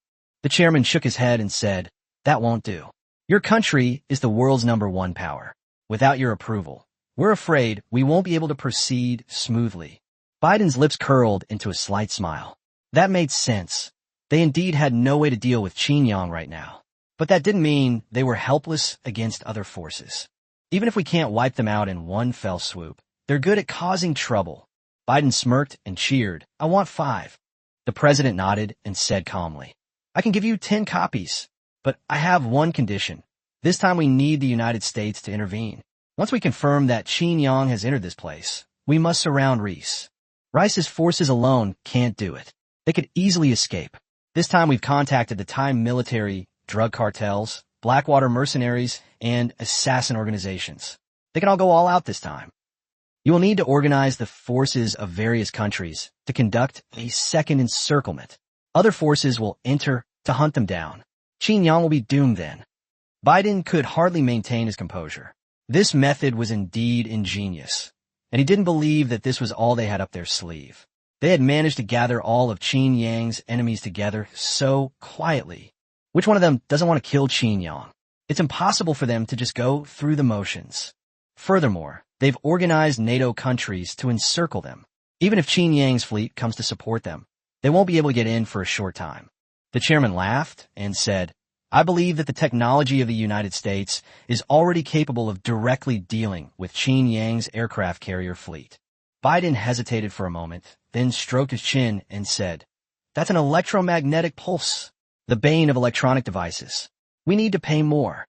The chairman shook his head and said, "That won't do. Your country is the world's #1 power. Without your approval, we're afraid we won't be able to proceed smoothly." Biden's lips curled into a slight smile. That made sense. They indeed had no way to deal with Qin Yang right now. But that didn't mean they were helpless against other forces. Even if we can't wipe them out in one fell swoop, they're good at causing trouble. Biden smirked and cheered. "I want 5. The president nodded and said calmly, "I can give you 10 copies, but I have one condition. This time we need the United States to intervene. Once we confirm that Qin Yang has entered this place, we must surround Reese. Rice's forces alone can't do it. They could easily escape. This time we've contacted the Thai military, drug cartels, Blackwater mercenaries, and assassin organizations. They can all go all out this time. You will need to organize the forces of various countries to conduct a second encirclement. Other forces will enter to hunt them down. Xinjiang will be doomed then. Biden could hardly maintain his composure. This method was indeed ingenious, and he didn't believe that this was all they had up their sleeve. They had managed to gather all of Xinjiang's enemies together so quietly. Which one of them doesn't want to kill Xinjiang? It's impossible for them to just go through the motions. Furthermore, they've organized NATO countries to encircle them. Even if Xinjiang's fleet comes to support them, they won't be able to get in for a short time. The chairman laughed and said, I believe that the technology of the United States is already capable of directly dealing with Xinjiang's aircraft carrier fleet. Biden hesitated for a moment, then stroked his chin and said, That's an electromagnetic pulse, the bane of electronic devices. We need to pay more.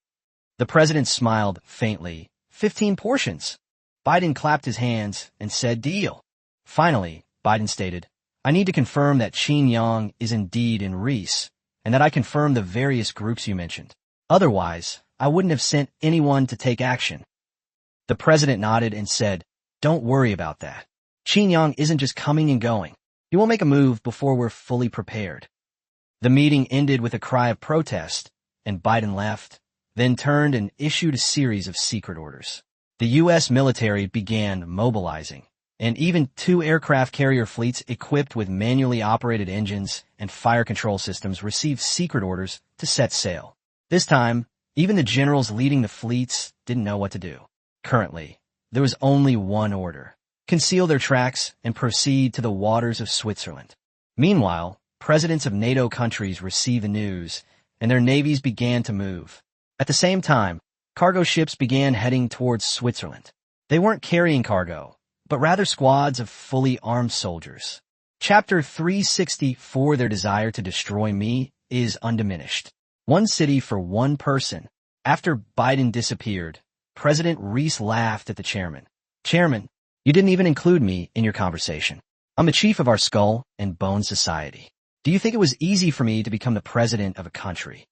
The president smiled faintly. 15 portions. Biden clapped his hands and said, Deal. Finally, Biden stated, I need to confirm that Xinjiang is indeed in Reese, and that I confirm the various groups you mentioned. Otherwise, I wouldn't have sent anyone to take action. The president nodded and said, Don't worry about that. Xinjiang isn't just coming and going. He won't make a move before we're fully prepared. The meeting ended with a cry of protest, and Biden left, then turned and issued a series of secret orders. The U.S. military began mobilizing, and even 2 aircraft carrier fleets equipped with manually operated engines and fire control systems received secret orders to set sail. This time, even the generals leading the fleets didn't know what to do. Currently, there was only one order: conceal their tracks and proceed to the waters of Switzerland. Meanwhile, presidents of NATO countries received the news, and their navies began to move. At the same time, cargo ships began heading towards Switzerland. They weren't carrying cargo, but rather squads of fully armed soldiers. Chapter 364, Their desire to destroy me is undiminished. One city for one person. After Biden disappeared, President Reese laughed at the chairman. Chairman, you didn't even include me in your conversation. I'm the chief of our Skull and Bone Society. Do you think it was easy for me to become the president of a country?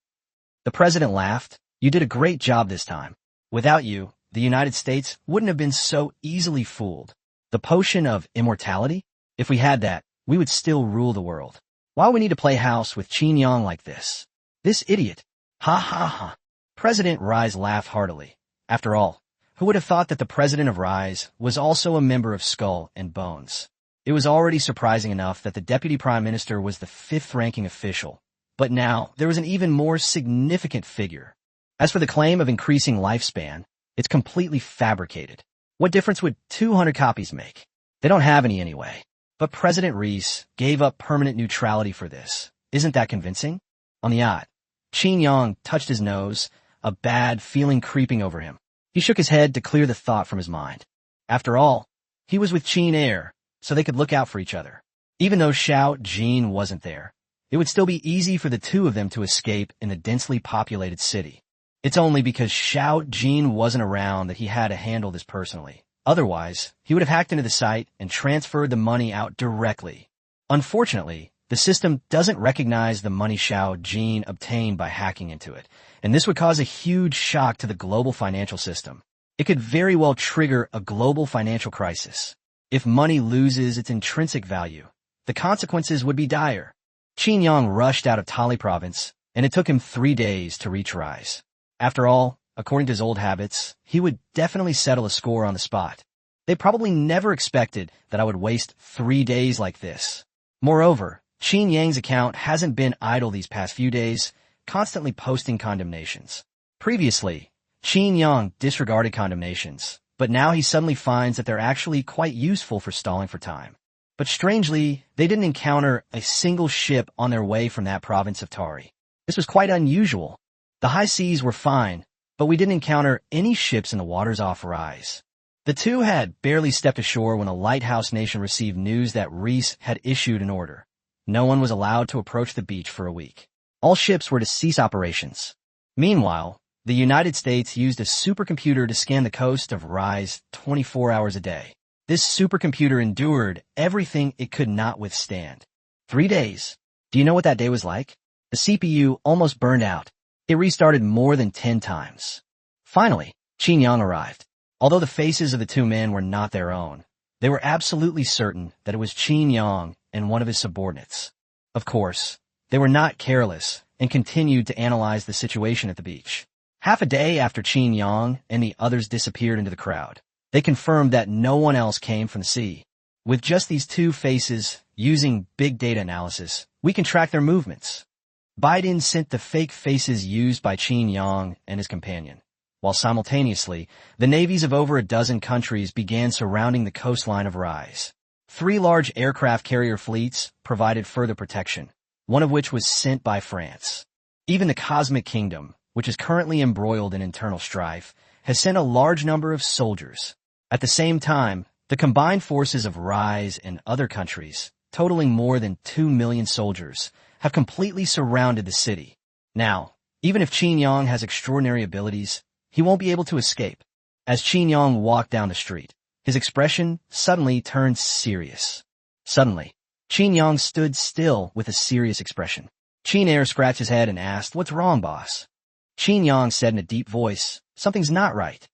The president laughed. You did a great job this time. Without you, the United States wouldn't have been so easily fooled. The potion of immortality? If we had that, we would still rule the world. Why would we need to play house with Xinjiang like this? This idiot. Ha ha ha. President Rise laughed heartily. After all, who would have thought that the president of Rise was also a member of Skull and Bones? It was already surprising enough that the deputy prime minister was the 5th-ranking official, but now there was an even more significant figure. As for the claim of increasing lifespan, it's completely fabricated. What difference would 200 copies make? They don't have any anyway. But President Reese gave up permanent neutrality for this. Isn't that convincing? On the yacht, Xinjiang touched his nose, a bad feeling creeping over him. He shook his head to clear the thought from his mind. After all, he was with Qin Air, so they could look out for each other. Even though Xiao Jin wasn't there, it would still be easy for the two of them to escape in the densely populated city. It's only because Xiao Jin wasn't around that he had to handle this personally. Otherwise, he would have hacked into the site and transferred the money out directly. Unfortunately, the system doesn't recognize the money Xiao Jin obtained by hacking into it, and this would cause a huge shock to the global financial system. It could very well trigger a global financial crisis. If money loses its intrinsic value, the consequences would be dire. Xinjiang rushed out of Tali province, and it took him 3 days to reach Rise. After all, according to his old habits, he would definitely settle a score on the spot. They probably never expected that I would waste 3 days like this. Moreover, Xinjiang's account hasn't been idle these past few days, constantly posting condemnations. Previously, Xinjiang disregarded condemnations, but now he suddenly finds that they're actually quite useful for stalling for time. But strangely, they didn't encounter a single ship on their way from that province of Tari. This was quite unusual. The high seas were fine, but we didn't encounter any ships in the waters off Rise. The two had barely stepped ashore when a lighthouse nation received news that Reese had issued an order. No one was allowed to approach the beach for a week. All ships were to cease operations. Meanwhile, the United States used a supercomputer to scan the coast of Rise 24 hours a day. This supercomputer endured everything it could not withstand. 3 days. Do you know what that day was like? The CPU almost burned out. It restarted more than 10 times. Finally, Qin Yang arrived. Although the faces of the two men were not their own, they were absolutely certain that it was Qin Yang and one of his subordinates. Of course, they were not careless and continued to analyze the situation at the beach. Half a day after Qin Yang and the others disappeared into the crowd, they confirmed that no one else came from the sea. With just these two faces, using big data analysis, we can track their movements. Biden sent the fake faces used by Qin Yang and his companion, while simultaneously, the navies of over a dozen countries began surrounding the coastline of Rise. 3 large aircraft carrier fleets provided further protection, one of which was sent by France. Even the Cosmic Kingdom, which is currently embroiled in internal strife, has sent a large number of soldiers. At the same time, the combined forces of Rise and other countries, totaling more than 2 million soldiers, have completely surrounded the city. Now, even if Qin Yang has extraordinary abilities, he won't be able to escape. As Qin Yang walked down the street, his expression suddenly turned serious. Suddenly, Qin Yang stood still with a serious expression. Qin Air scratched his head and asked, "What's wrong, boss?" Qin Yang said in a deep voice, "Something's not right."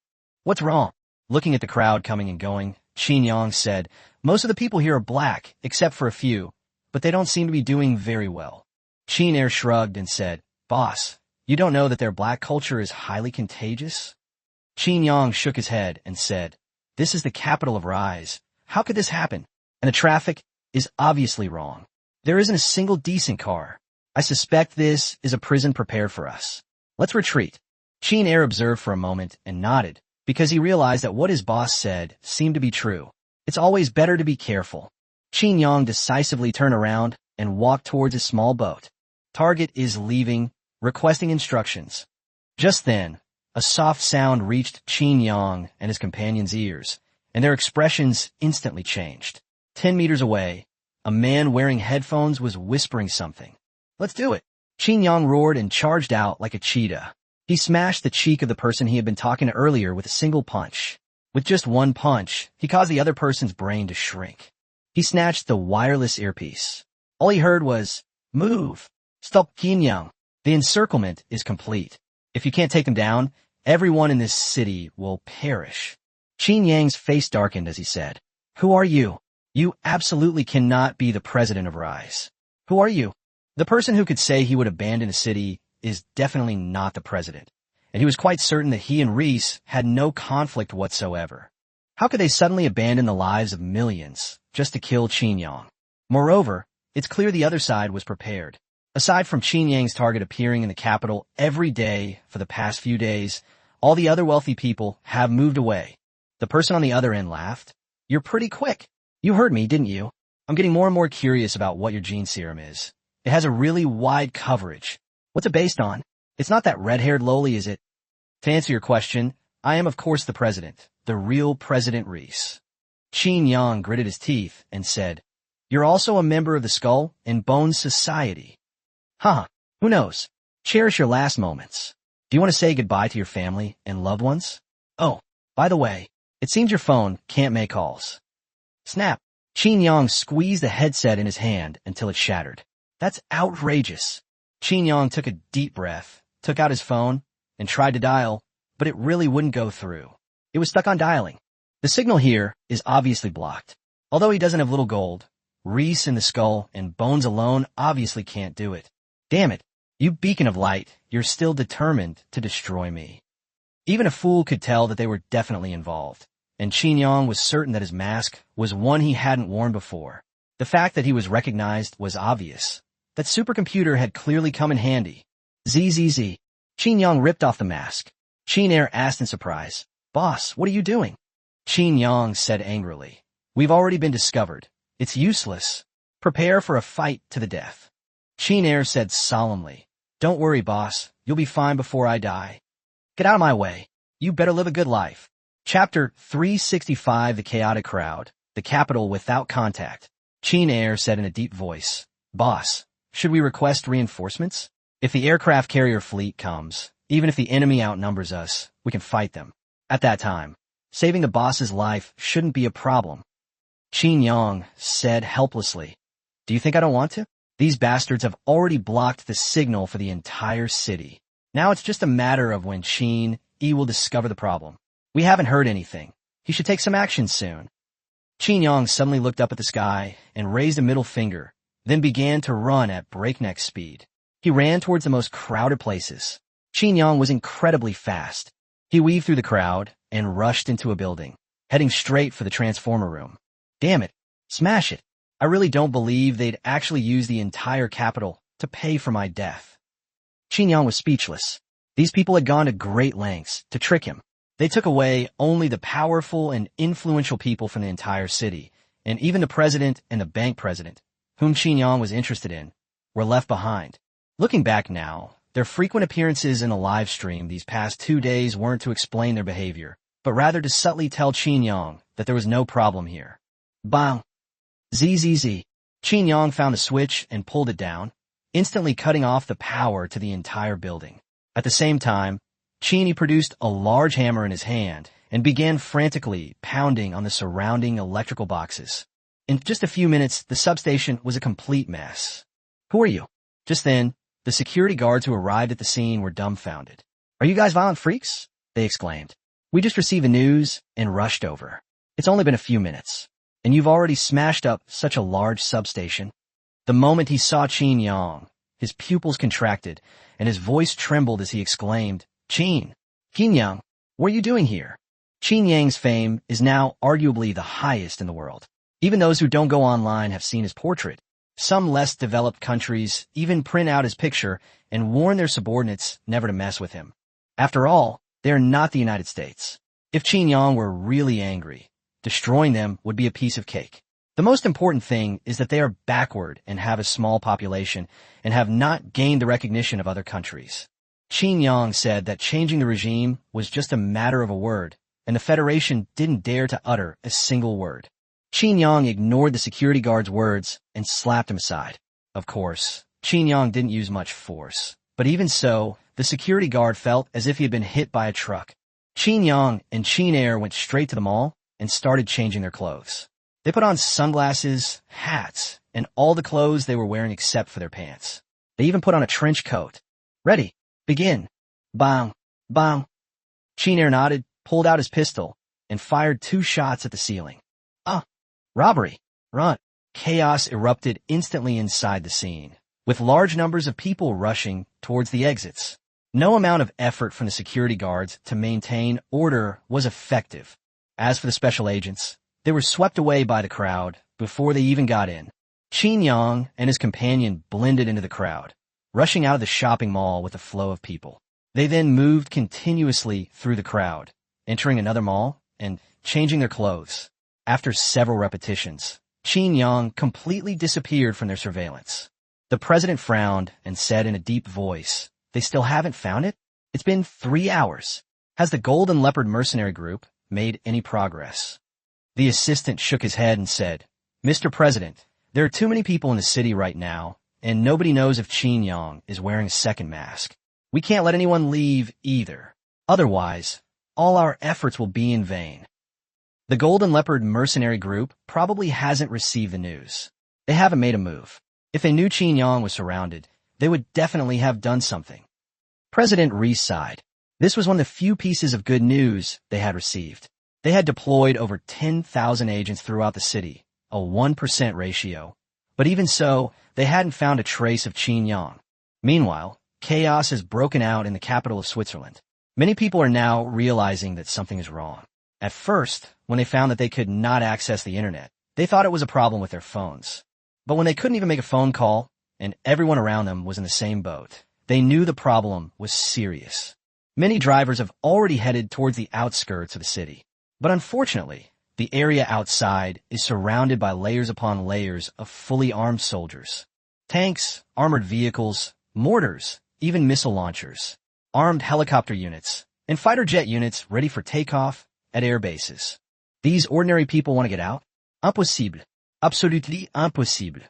"What's wrong?" Looking at the crowd coming and going, Qin Yang said, "Most of the people here are black, except for a few, but they don't seem to be doing very well." Qin Air shrugged and said, "Boss, you don't know that their black culture is highly contagious?" Qin Yang shook his head and said, "This is the capital of Rise. How could this happen? And the traffic is obviously wrong. There isn't a single decent car. I suspect this is a prison prepared for us. Let's retreat." Qin Air observed for a moment and nodded, because he realized that what his boss said seemed to be true. It's always better to be careful. Qin Yang decisively turned around and walked towards a small boat. "Target is leaving, requesting instructions." Just then, a soft sound reached Qin Yang and his companion's ears, and their expressions instantly changed. 10 meters away, a man wearing headphones was whispering something. "Let's do it." Qin Yang roared and charged out like a cheetah. He smashed the cheek of the person he had been talking to earlier with a single punch. With just one punch, he caused the other person's brain to shrink. He snatched the wireless earpiece. All he heard was, "Move! Stop Qin Yang! The encirclement is complete. If you can't take them down, everyone in this city will perish." Qin Yang's face darkened as he said, "Who are you? You absolutely cannot be the president of Rise. Who are you?" The person who could say he would abandon a city is definitely not the president, and he was quite certain that he and Reese had no conflict whatsoever. How could they suddenly abandon the lives of millions just to kill Qin Yang? Moreover, it's clear the other side was prepared. Aside from Qin Yang's target appearing in the capital every day for the past few days, all the other wealthy people have moved away. The person on the other end laughed. "You're pretty quick. You heard me, didn't you? I'm getting more and more curious about what your gene serum is. It has a really wide coverage. What's it based on? It's not that red-haired lowly, is it?" To answer your question, I am of course the president, the real President Reese. Qin Yang gritted his teeth and said, "You're also a member of the Skull and Bones Society." "Huh, who knows? Cherish your last moments. Do you want to say goodbye to your family and loved ones? Oh, by the way, it seems your phone can't make calls." Snap! Qin Yang squeezed the headset in his hand until it shattered. "That's outrageous." Qin Yang took a deep breath, took out his phone, and tried to dial, but it really wouldn't go through. It was stuck on dialing. The signal here is obviously blocked. Although he doesn't have little gold, Reese and the Skull and Bones alone obviously can't do it. Damn it, you beacon of light, you're still determined to destroy me. Even a fool could tell that they were definitely involved, and Qin Yang was certain that his mask was one he hadn't worn before. The fact that he was recognized was obvious. That supercomputer had clearly come in handy. ZZZ. Qin Yang ripped off the mask. Qin Air asked in surprise, "Boss, what are you doing?" Qin Yang said angrily, "We've already been discovered. It's useless. Prepare for a fight to the death." Qin Air said solemnly, "Don't worry, boss. You'll be fine before I die. Get out of my way. You better live a good life." Chapter 365 The Chaotic Crowd, the capital without contact. Qin Air said in a deep voice, "Boss, should we request reinforcements? If the aircraft carrier fleet comes, even if the enemy outnumbers us, we can fight them. At that time, saving the boss's life shouldn't be a problem." Qin Yang said helplessly, Do you think I don't want to? These bastards have already blocked the signal for the entire city. Now it's just a matter of when Qin will discover the problem. We haven't heard anything. He should take some action soon. Qin Yang suddenly looked up at the sky and raised a middle finger, then began to run at breakneck speed. He ran towards the most crowded places. Qin Yang was incredibly fast. He weaved through the crowd and rushed into a building, heading straight for the transformer room. Damn it. Smash it. I really don't believe they'd actually use the entire capital to pay for my death. Qin Yang was speechless. These people had gone to great lengths to trick him. They took away only the powerful and influential people from the entire city, and even the president and the bank president, whom Qin Yang was interested in, were left behind. Looking back now, their frequent appearances in a live stream these past 2 days weren't to explain their behavior, but rather to subtly tell Qin Yang that there was no problem here. Bang! ZZZ. Qin Yang found the switch and pulled it down, instantly cutting off the power to the entire building. At the same time, Qin produced a large hammer in his hand and began frantically pounding on the surrounding electrical boxes. In just a few minutes, the substation was a complete mess. Who are you? Just then, the security guards who arrived at the scene were dumbfounded. Are you guys violent freaks? They exclaimed. We just received the news and rushed over. It's only been a few minutes, and you've already smashed up such a large substation. The moment he saw Qin Yang, his pupils contracted, and his voice trembled as he exclaimed, Qin Yang, what are you doing here? Qin Yang's fame is now arguably the highest in the world. Even those who don't go online have seen his portrait. Some less developed countries even print out his picture and warn their subordinates never to mess with him. After all, they are not the United States. If Qin Yang were really angry, destroying them would be a piece of cake. The most important thing is that they are backward and have a small population and have not gained the recognition of other countries. Qin Yang said that changing the regime was just a matter of a word, and the Federation didn't dare to utter a single word. Qin Yang ignored the security guard's words and slapped him aside. Of course, Qin Yang didn't use much force, but even so, the security guard felt as if he had been hit by a truck. Qin Yang and Qin Air went straight to the mall and started changing their clothes. They put on sunglasses, hats, and all the clothes they were wearing except for their pants. They even put on a trench coat. Ready. Begin. Bang. Bang. Qin Air nodded, pulled out his pistol, and fired 2 shots at the ceiling. Robbery. Run. Chaos erupted instantly inside the scene, with large numbers of people rushing towards the exits. No amount of effort from the security guards to maintain order was effective. As for the special agents, they were swept away by the crowd before they even got in. Qin Yang and his companion blended into the crowd, rushing out of the shopping mall with a flow of people. They then moved continuously through the crowd, entering another mall and changing their clothes. After several repetitions, Qin Yang completely disappeared from their surveillance. The president frowned and said in a deep voice, They still haven't found it? It's been 3 hours. Has the Golden Leopard mercenary group made any progress? The assistant shook his head and said, Mr. President, there are too many people in the city right now, and nobody knows if Qin Yang is wearing a second mask. We can't let anyone leave either. Otherwise, all our efforts will be in vain. The Golden Leopard mercenary group probably hasn't received the news. They haven't made a move. If they knew Qin Yang was surrounded, they would definitely have done something. President Reese sighed. This was one of the few pieces of good news they had received. They had deployed over 10,000 agents throughout the city, a 1% ratio. But even so, they hadn't found a trace of Qin Yang. Meanwhile, chaos has broken out in the capital of Switzerland. Many people are now realizing that something is wrong. At first, when they found that they could not access the internet, they thought it was a problem with their phones. But when they couldn't even make a phone call, and everyone around them was in the same boat, they knew the problem was serious. Many drivers have already headed towards the outskirts of the city. But unfortunately, the area outside is surrounded by layers upon layers of fully armed soldiers. Tanks, armored vehicles, mortars, even missile launchers, armed helicopter units, and fighter jet units ready for takeoff at air bases. These ordinary people want to get out? Impossible. Absolutely impossible.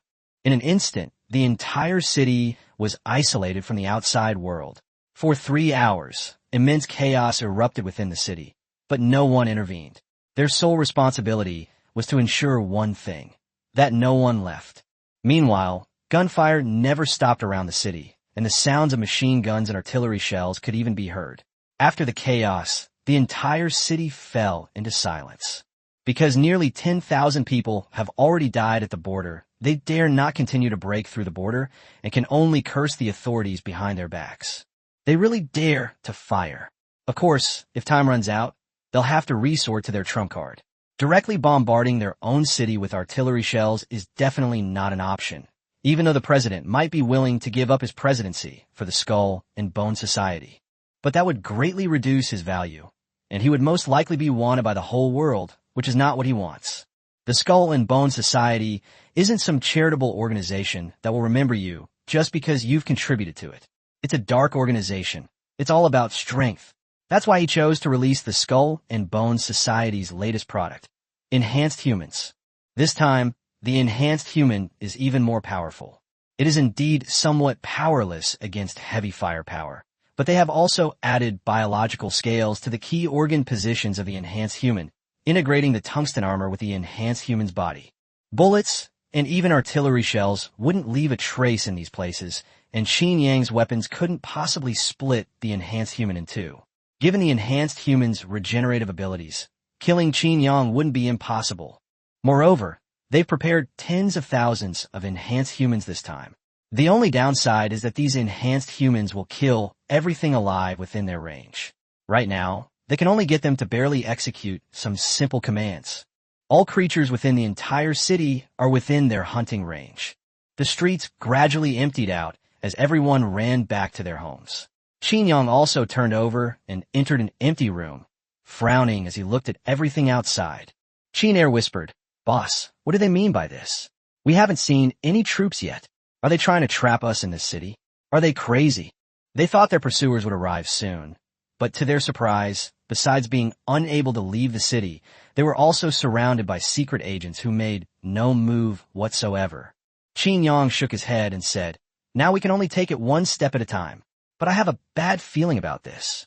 In an instant, the entire city was isolated from the outside world. For 3 hours, immense chaos erupted within the city, but no one intervened. Their sole responsibility was to ensure one thing, that no one left. Meanwhile, gunfire never stopped around the city, and the sounds of machine guns and artillery shells could even be heard. After the chaos, the entire city fell into silence. Because nearly 10,000 people have already died at the border, they dare not continue to break through the border and can only curse the authorities behind their backs. They really dare to fire. Of course, if time runs out, they'll have to resort to their trump card. Directly bombarding their own city with artillery shells is definitely not an option, even though the president might be willing to give up his presidency for the Skull and Bone Society. But that would greatly reduce his value, and he would most likely be wanted by the whole world, which is not what he wants. The Skull and Bone Society isn't some charitable organization that will remember you just because you've contributed to it. It's a dark organization. It's all about strength. That's why he chose to release the Skull and Bone Society's latest product, Enhanced Humans. This time, the Enhanced Human is even more powerful. It is indeed somewhat powerless against heavy firepower, but they have also added biological scales to the key organ positions of the Enhanced Human, integrating the tungsten armor with the Enhanced Human's body. Bullets and even artillery shells wouldn't leave a trace in these places, and Qin Yang's weapons couldn't possibly split the Enhanced Human in two. Given the Enhanced Human's regenerative abilities, killing Qin Yang wouldn't be impossible. Moreover, they've prepared tens of thousands of Enhanced Humans this time. The only downside is that these Enhanced Humans will kill everything alive within their range. Right now, they can only get them to barely execute some simple commands. All creatures within the entire city are within their hunting range. The streets gradually emptied out as everyone ran back to their homes. Qin Yang also turned over and entered an empty room, frowning as he looked at everything outside. Qin Air whispered, "Boss, what do they mean by this? We haven't seen any troops yet. Are they trying to trap us in this city? Are they crazy?" They thought their pursuers would arrive soon, but to their surprise, besides being unable to leave the city, they were also surrounded by secret agents who made no move whatsoever. Qin Yang shook his head and said, "Now we can only take it one step at a time, but I have a bad feeling about this.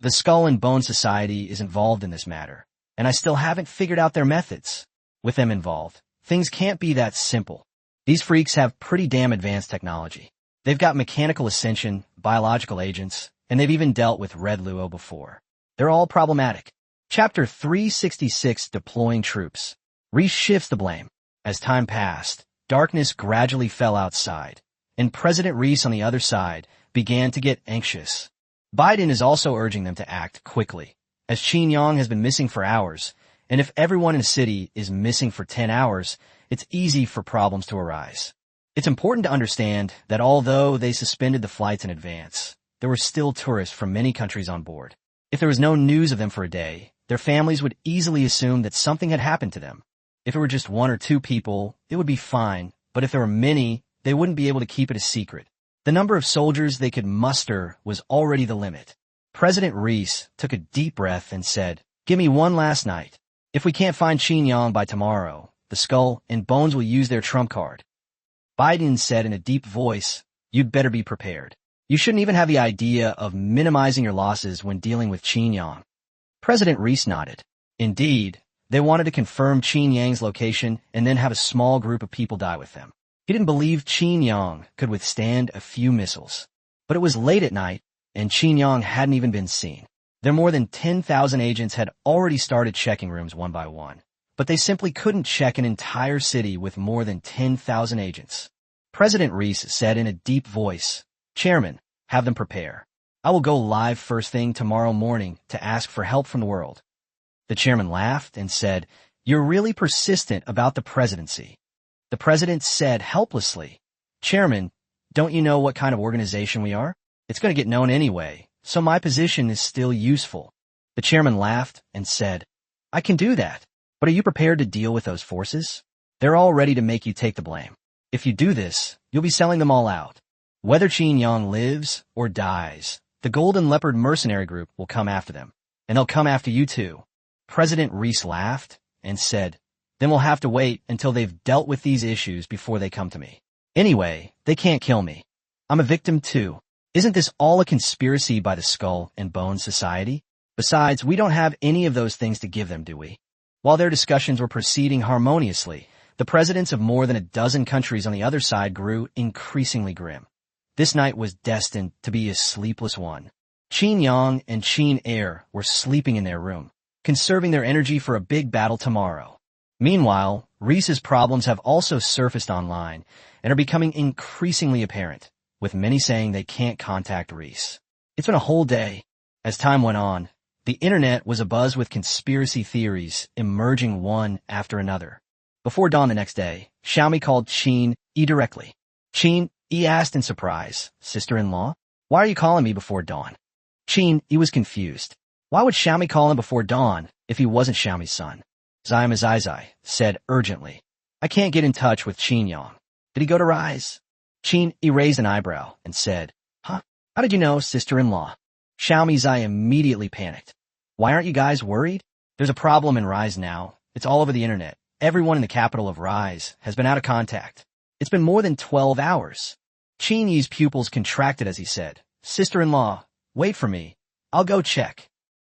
The Skull and Bone Society is involved in this matter, and I still haven't figured out their methods. With them involved, things can't be that simple. These freaks have pretty damn advanced technology. They've got mechanical ascension, biological agents, and they've even dealt with Red Luo before. They're all problematic." Chapter 366, Deploying Troops. Reese shifts the blame. As time passed, darkness gradually fell outside, and President Reese on the other side began to get anxious. Biden is also urging them to act quickly, as Qin Yang has been missing for hours, and if everyone in a city is missing for 10 hours, it's easy for problems to arise. It's important to understand that although they suspended the flights in advance, there were still tourists from many countries on board. If there was no news of them for a day, their families would easily assume that something had happened to them. If it were just one or two people, it would be fine, but if there were many, they wouldn't be able to keep it a secret. The number of soldiers they could muster was already the limit. President Reese took a deep breath and said, "Give me one last night. If we can't find Qin Yang by tomorrow, the Skull and Bones will use their trump card." Biden said in a deep voice, "You'd better be prepared. You shouldn't even have the idea of minimizing your losses when dealing with Qin Yang." President Reese nodded. Indeed, they wanted to confirm Qin Yang's location and then have a small group of people die with them. He didn't believe Qin Yang could withstand a few missiles. But it was late at night, and Qin Yang hadn't even been seen. Their more than 10,000 agents had already started checking rooms one by one, but they simply couldn't check an entire city with more than 10,000 agents. President Reese said in a deep voice, "Chairman, have them prepare. I will go live first thing tomorrow morning to ask for help from the world." The chairman laughed and said, "You're really persistent about the presidency." The president said helplessly, "Chairman, don't you know what kind of organization we are? It's going to get known anyway, so my position is still useful." The chairman laughed and said, "I can do that, but are you prepared to deal with those forces? They're all ready to make you take the blame. If you do this, you'll be selling them all out. Whether Qin Yang lives or dies, the Golden Leopard mercenary group will come after them, and they'll come after you too." President Reese laughed and said, "Then we'll have to wait until they've dealt with these issues before they come to me. Anyway, they can't kill me. I'm a victim too. Isn't this all a conspiracy by the Skull and Bone Society? Besides, we don't have any of those things to give them, do we?" While their discussions were proceeding harmoniously, The presidents of more than a dozen countries on the other side grew increasingly grim. This night was destined to be a sleepless one. Qin Yang and Qin Er were sleeping in their room, conserving their energy for a big battle tomorrow. Meanwhile, Reese's problems have also surfaced online and are becoming increasingly apparent, with many saying they can't contact Reese. It's been a whole day. As time went on, the internet was abuzz with conspiracy theories emerging one after another. Before dawn the next day, Xiaomi called Qin E directly. Qin E asked in surprise, "Sister-in-law? Why are you calling me before dawn?" Qin E was confused. Why would Xiaomi call him before dawn if he wasn't Xiaomi's son? Zai said urgently, "I can't get in touch with Qin Yang. Did he go to Rise?" Qin E raised an eyebrow and said, "Huh? How did you know, sister-in-law?" Xiaomi Zai immediately panicked. "Why aren't you guys worried? There's a problem in Rise now. It's all over the internet. Everyone in the capital of Rise has been out of contact. It's been more than 12 hours. Qin Yi's pupils contracted as he said, "Sister-in-law, wait for me. I'll go check."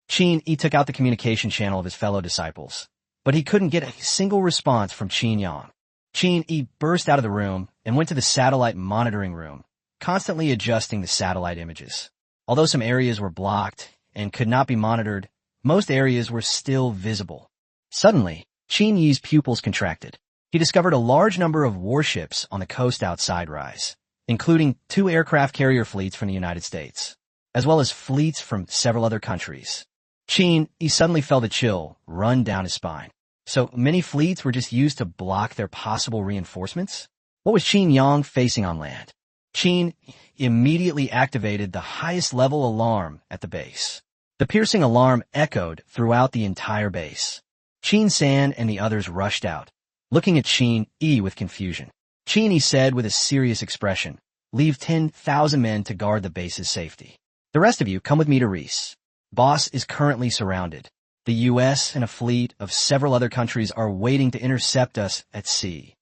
Qin Yi took out the communication channel of his fellow disciples, but he couldn't get a single response from Qin Yang. Qin Yi burst out of the room and went to the satellite monitoring room, constantly adjusting the satellite images. Although some areas were blocked and could not be monitored, most areas were still visible. Suddenly, Qin Yi's pupils contracted. He discovered a large number of warships on the coast outside Rise, including 2 aircraft carrier fleets from the United States, as well as fleets from several other countries. Qin Yi suddenly felt a chill run down his spine. So many fleets were just used to block their possible reinforcements? What was Qin Yang facing on land? Qin immediately activated the highest level alarm at the base. The piercing alarm echoed throughout the entire base. Qin San and the others rushed out, looking at Qin Yi with confusion. Qin Yi said with a serious expression, "Leave 10,000 men to guard the base's safety. The rest of you come with me to Reese. Boss is currently surrounded. The U.S. and a fleet of several other countries are waiting to intercept us at sea."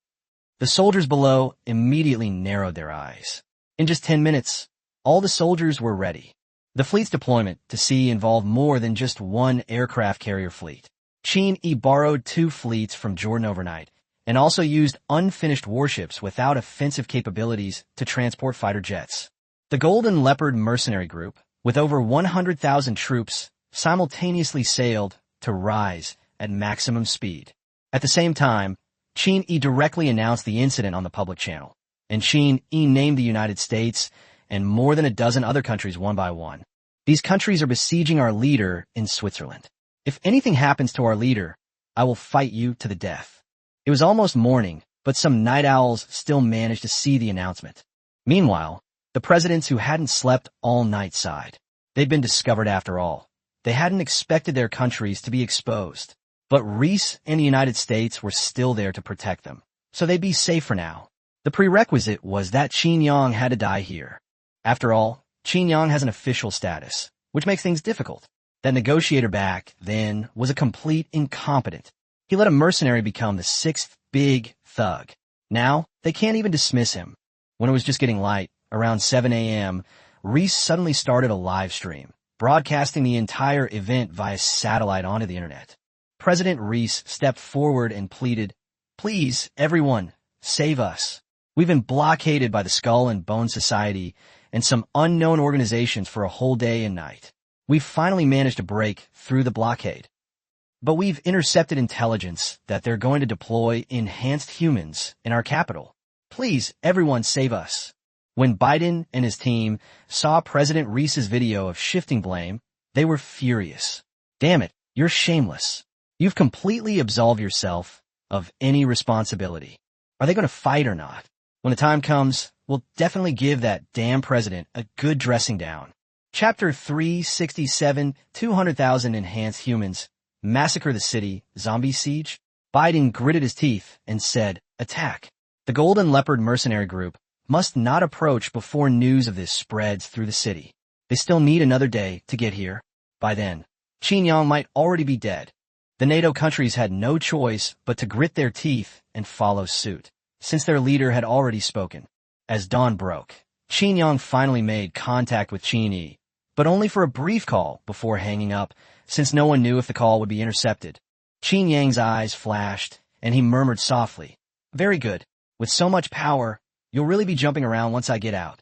The soldiers below immediately narrowed their eyes. In just 10 minutes, all the soldiers were ready. The fleet's deployment to sea involved more than just 1 aircraft carrier fleet. Qin Yi borrowed 2 fleets from Jordan overnight and also used unfinished warships without offensive capabilities to transport fighter jets. The Golden Leopard mercenary group, with over 100,000 troops, simultaneously sailed to Rise at maximum speed. At the same time, Qin Yi directly announced the incident on the public channel, and Qin Yi named the United States and more than a dozen other countries one by one. These countries are besieging our leader in Switzerland. If anything happens to our leader, I will fight you to the death. It was almost morning, but some night owls still managed to see the announcement. Meanwhile, the presidents who hadn't slept all night sighed. They'd been discovered after all. They hadn't expected their countries to be exposed. But Reese and the United States were still there to protect them, so they'd be safe for now. The prerequisite was that Qin Yang had to die here. After all, Qin Yang has an official status, which makes things difficult. That negotiator back then was a complete incompetent. He let a mercenary become the 6th big thug. Now, they can't even dismiss him. When it was just getting light, around 7 a.m., Reese suddenly started a live stream, broadcasting the entire event via satellite onto the internet. President Reese stepped forward and pleaded, "Please, everyone, save us. We've been blockaded by the Skull and Bone Society and some unknown organizations for a whole day and night. We've finally managed to break through the blockade. But we've intercepted intelligence that they're going to deploy enhanced humans in our capital. Please, everyone, save us." When Biden and his team saw President Reese's video of shifting blame, they were furious. "Damn it, you're shameless. You've completely absolved yourself of any responsibility. Are they going to fight or not? When the time comes, we'll definitely give that damn president a good dressing down." Chapter 367, 200,000 enhanced humans massacre the city, zombie siege. Biden gritted his teeth and said, "Attack. The Golden Leopard mercenary group must not approach before news of this spreads through the city. They still need another day to get here. By then, Qin Yang might already be dead." The NATO countries had no choice but to grit their teeth and follow suit, since their leader had already spoken. As dawn broke, Qin Yang finally made contact with Qin Yi, but only for a brief call before hanging up, since no one knew if the call would be intercepted. Qin Yang's eyes flashed, and he murmured softly, Very good. With so much power, you'll really be jumping around once I get out.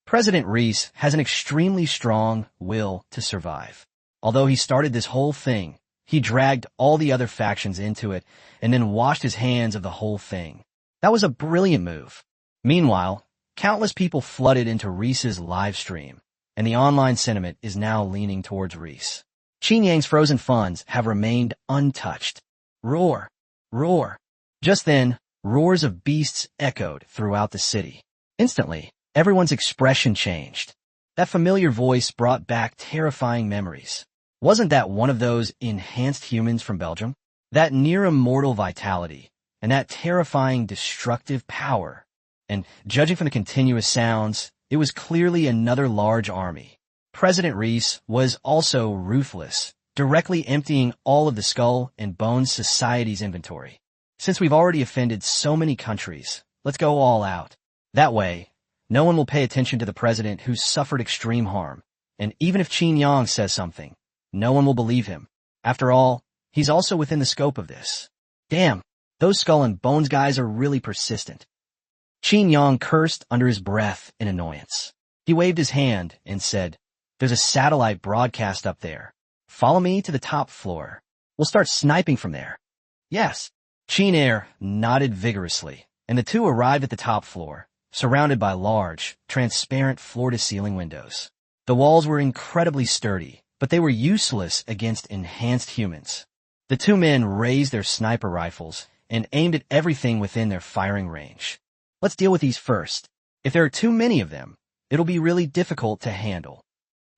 President Reese has an extremely strong will to survive. Although he started this whole thing, he dragged all the other factions into it and then washed his hands of the whole thing. That was a brilliant move. Meanwhile, countless people flooded into Reese's live stream, and the online sentiment is now leaning towards Reese. Qin Yang's frozen funds have remained untouched. Roar! Roar! Just then, roars of beasts echoed throughout the city. Instantly, everyone's expression changed. That familiar voice brought back terrifying memories. Wasn't that one of those enhanced humans from Belgium? That near-immortal vitality, and that terrifying destructive power. And judging from the continuous sounds, it was clearly another large army. President Reese was also ruthless, directly emptying all of the Skull and Bones Society's inventory. Since we've already offended so many countries, let's go all out. That way, no one will pay attention to the president who's suffered extreme harm. And even if Qin Yang says something, no one will believe him. After all, he's also within the scope of this. Damn, those Skull and Bones guys are really persistent. Qin Yang cursed under his breath in annoyance. He waved his hand and said, "There's a satellite broadcast up there. Follow me to the top floor. We'll start sniping from there." Yes. Qin Air nodded vigorously, and the two arrived at the top floor, surrounded by large, transparent floor-to-ceiling windows. The walls were incredibly sturdy, but they were useless against enhanced humans. The two men raised their sniper rifles and aimed at everything within their firing range. Let's deal with these first. If there are too many of them, it'll be really difficult to handle.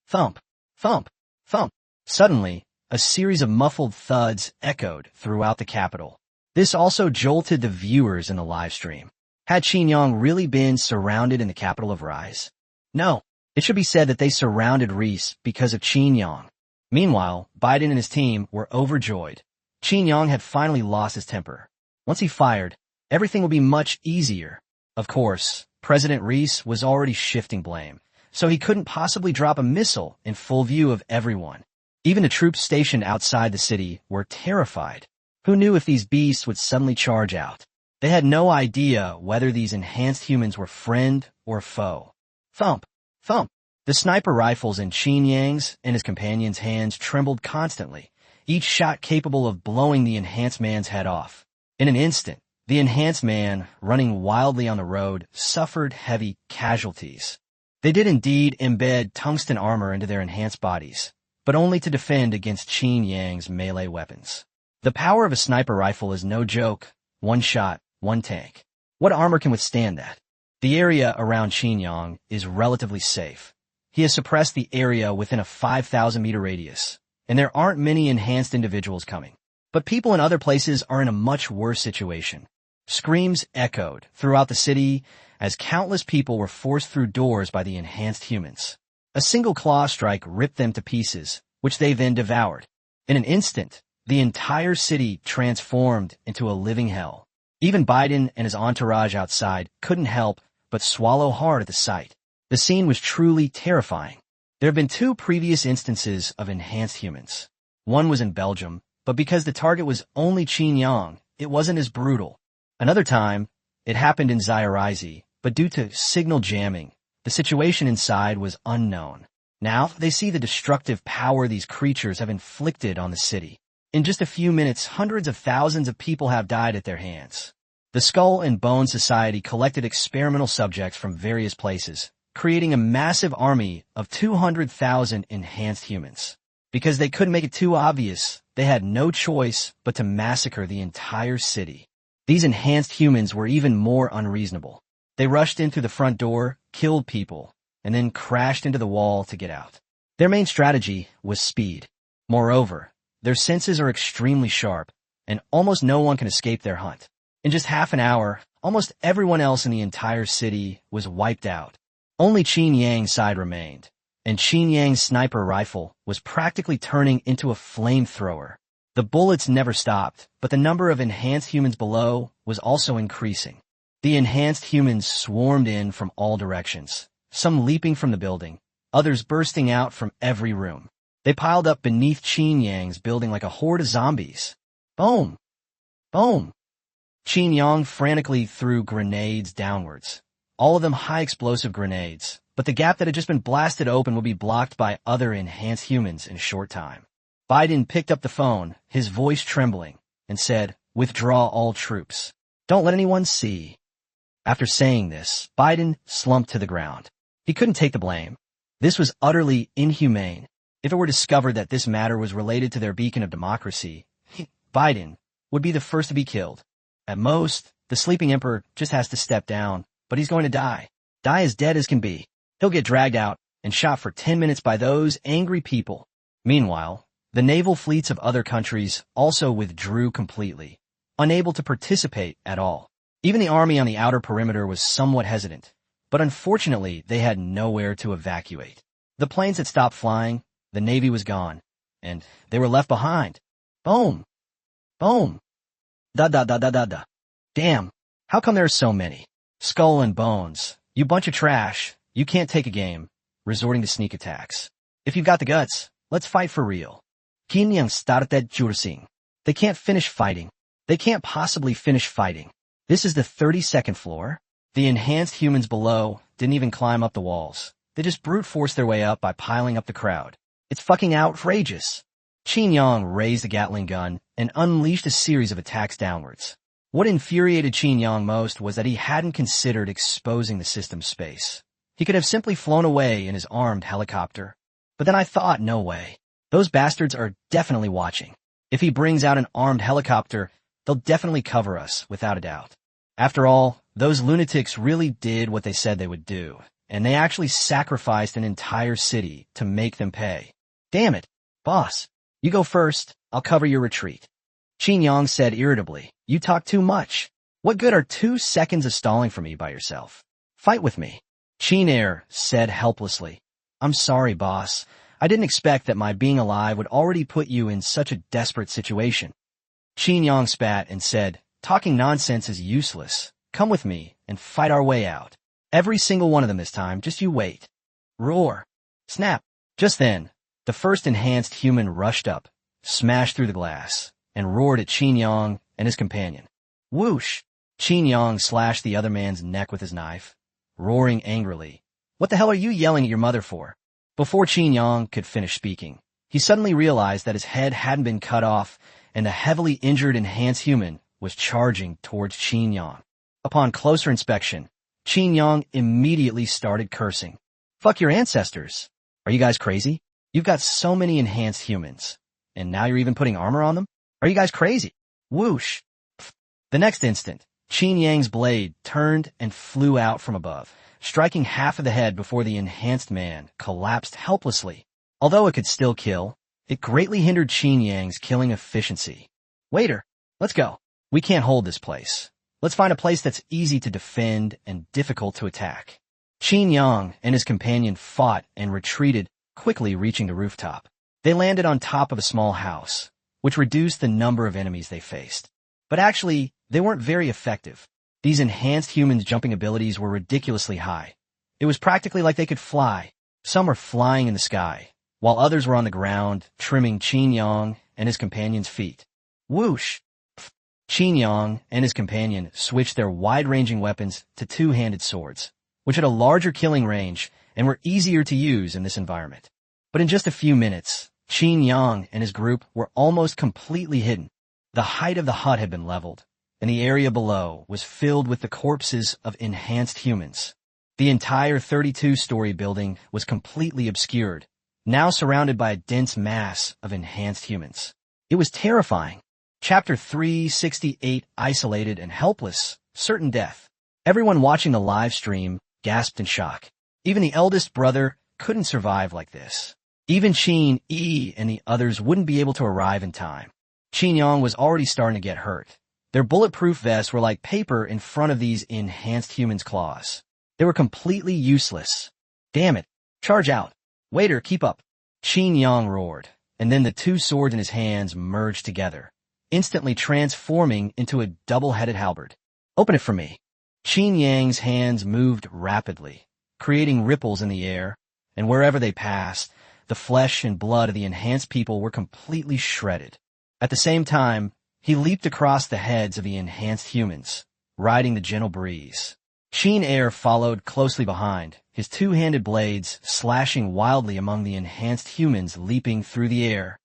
Thump, thump, thump. Suddenly, a series of muffled thuds echoed throughout the capital. This also jolted the viewers in the live stream. Had Qin Yang really been surrounded in the capital of Rise? No. It should be said that they surrounded Reese because of Qin Yang. Meanwhile, Biden and his team were overjoyed. Qin Yang had finally lost his temper. Once he fired, everything would be much easier. Of course, President Reese was already shifting blame, so he couldn't possibly drop a missile in full view of everyone. Even the troops stationed outside the city were terrified. Who knew if these beasts would suddenly charge out? They had no idea whether these enhanced humans were friend or foe. Thump, thump. The sniper rifles in Qin Yang's and his companions' hands trembled constantly, each shot capable of blowing the enhanced man's head off. In an instant, the enhanced man, running wildly on the road, suffered heavy casualties. They did indeed embed tungsten armor into their enhanced bodies, but only to defend against Qin Yang's melee weapons. The power of a sniper rifle is no joke. One shot, one tank. What armor can withstand that? The area around Qin Yang is relatively safe. He has suppressed the area within a 5,000-meter radius, and there aren't many enhanced individuals coming. But people in other places are in a much worse situation. Screams echoed throughout the city as countless people were forced through doors by the enhanced humans. A single claw strike ripped them to pieces, which they then devoured. In an instant, the entire city transformed into a living hell. Even Biden and his entourage outside couldn't help but swallow hard at the sight. The scene was truly terrifying. There have been two previous instances of enhanced humans. One was in Belgium, but because the target was only Qin Yang, it wasn't as brutal. Another time, it happened in Zairizi, but due to signal jamming, the situation inside was unknown. Now, they see the destructive power these creatures have inflicted on the city. In just a few minutes, hundreds of thousands of people have died at their hands. The Skull and Bone Society collected experimental subjects from various places, creating a massive army of 200,000 enhanced humans. Because they couldn't make it too obvious, they had no choice but to massacre the entire city. These enhanced humans were even more unreasonable. They rushed in through the front door, killed people, and then crashed into the wall to get out. Their main strategy was speed. Moreover, their senses are extremely sharp, and almost no one can escape their hunt. In just half an hour, almost everyone else in the entire city was wiped out. Only Qin Yang's side remained, and Qin Yang's sniper rifle was practically turning into a flamethrower. The bullets never stopped, but the number of enhanced humans below was also increasing. The enhanced humans swarmed in from all directions, some leaping from the building, others bursting out from every room. They piled up beneath Qin Yang's building like a horde of zombies. Boom! Boom! Qin Yang frantically threw grenades downwards. All of them high-explosive grenades, but the gap that had just been blasted open would be blocked by other enhanced humans in a short time. Biden picked up the phone, his voice trembling, and said, "Withdraw all troops. Don't let anyone see." After saying this, Biden slumped to the ground. He couldn't take the blame. This was utterly inhumane. If it were discovered that this matter was related to their beacon of democracy, Biden would be the first to be killed. At most, the sleeping emperor just has to step down, but he's going to die. Die as dead as can be. He'll get dragged out and shot for 10 minutes by those angry people. Meanwhile, the naval fleets of other countries also withdrew completely, unable to participate at all. Even the army on the outer perimeter was somewhat hesitant, but unfortunately they had nowhere to evacuate. The planes had stopped flying, the Navy was gone, and they were left behind. Boom! Boom! Da. Damn, how come there are so many? Skull and bones. You bunch of trash. You can't take a game, resorting to sneak attacks. If you've got the guts, let's fight for real. Qin Yang started jursing. They can't finish fighting. They can't possibly finish fighting. This is the 32nd floor. The enhanced humans below didn't even climb up the walls. They just brute forced their way up by piling up the crowd. It's fucking outrageous. Qin Yang raised the Gatling gun and unleashed a series of attacks downwards. What infuriated Qin Yang most was that he hadn't considered exposing the system's space. He could have simply flown away in his armed helicopter. But then I thought, no way. Those bastards are definitely watching. If he brings out an armed helicopter, they'll definitely cover us, without a doubt. After all, those lunatics really did what they said they would do, and they actually sacrificed an entire city to make them pay. Damn it, boss. You go first, I'll cover your retreat. Qin Yang said irritably, "You talk too much. What good are 2 seconds of stalling for me by yourself? Fight with me." Qin Air said helplessly, "I'm sorry, boss. I didn't expect that my being alive would already put you in such a desperate situation." Qin Yang spat and said, "Talking nonsense is useless. Come with me and fight our way out. Every single one of them this time, just you wait." Roar. Snap. Just then, the first enhanced human rushed up, smashed through the glass, and roared at Qin Yang and his companion. Whoosh! Qin Yang slashed the other man's neck with his knife, roaring angrily, "What the hell are you yelling at your mother for?" Before Qin Yang could finish speaking, he suddenly realized that his head hadn't been cut off, and the heavily injured enhanced human was charging towards Qin Yang. Upon closer inspection, Qin Yang immediately started cursing. "Fuck your ancestors. Are you guys crazy? You've got so many enhanced humans, and now you're even putting armor on them? Are you guys crazy?" Whoosh! The next instant, Qin Yang's blade turned and flew out from above, striking half of the head before the enhanced man collapsed helplessly. Although it could still kill, it greatly hindered Qin Yang's killing efficiency. "Waiter, let's go. We can't hold this place. Let's find a place that's easy to defend and difficult to attack." Qin Yang and his companion fought and retreated, quickly reaching the rooftop. They landed on top of a small house, which reduced the number of enemies they faced. But actually, they weren't very effective. These enhanced humans' jumping abilities were ridiculously high. It was practically like they could fly. Some were flying in the sky, while others were on the ground, trimming Qin Yang and his companion's feet. Whoosh! Qin Yang and his companion switched their wide-ranging weapons to two-handed swords, which had a larger killing range and were easier to use in this environment. But in just a few minutes, Qin Yang and his group were almost completely hidden. The height of the hut had been leveled, and the area below was filled with the corpses of enhanced humans. The entire 32-story building was completely obscured, now surrounded by a dense mass of enhanced humans. It was terrifying. Chapter 368, Isolated and Helpless, Certain Death. Everyone watching the live stream gasped in shock. Even the eldest brother couldn't survive like this. Even Qin Yi and the others wouldn't be able to arrive in time. Qin Yang was already starting to get hurt. Their bulletproof vests were like paper in front of these enhanced humans' claws. They were completely useless. "Damn it. Charge out. Waiter, keep up." Qin Yang roared, and then the two swords in his hands merged together, instantly transforming into a double-headed halberd. "Open it for me." Qin Yang's hands moved rapidly, creating ripples in the air, and wherever they passed, the flesh and blood of the enhanced people were completely shredded. At the same time, he leaped across the heads of the enhanced humans, riding the gentle breeze. Qin Air followed closely behind, his two-handed blades slashing wildly among the enhanced humans leaping through the air.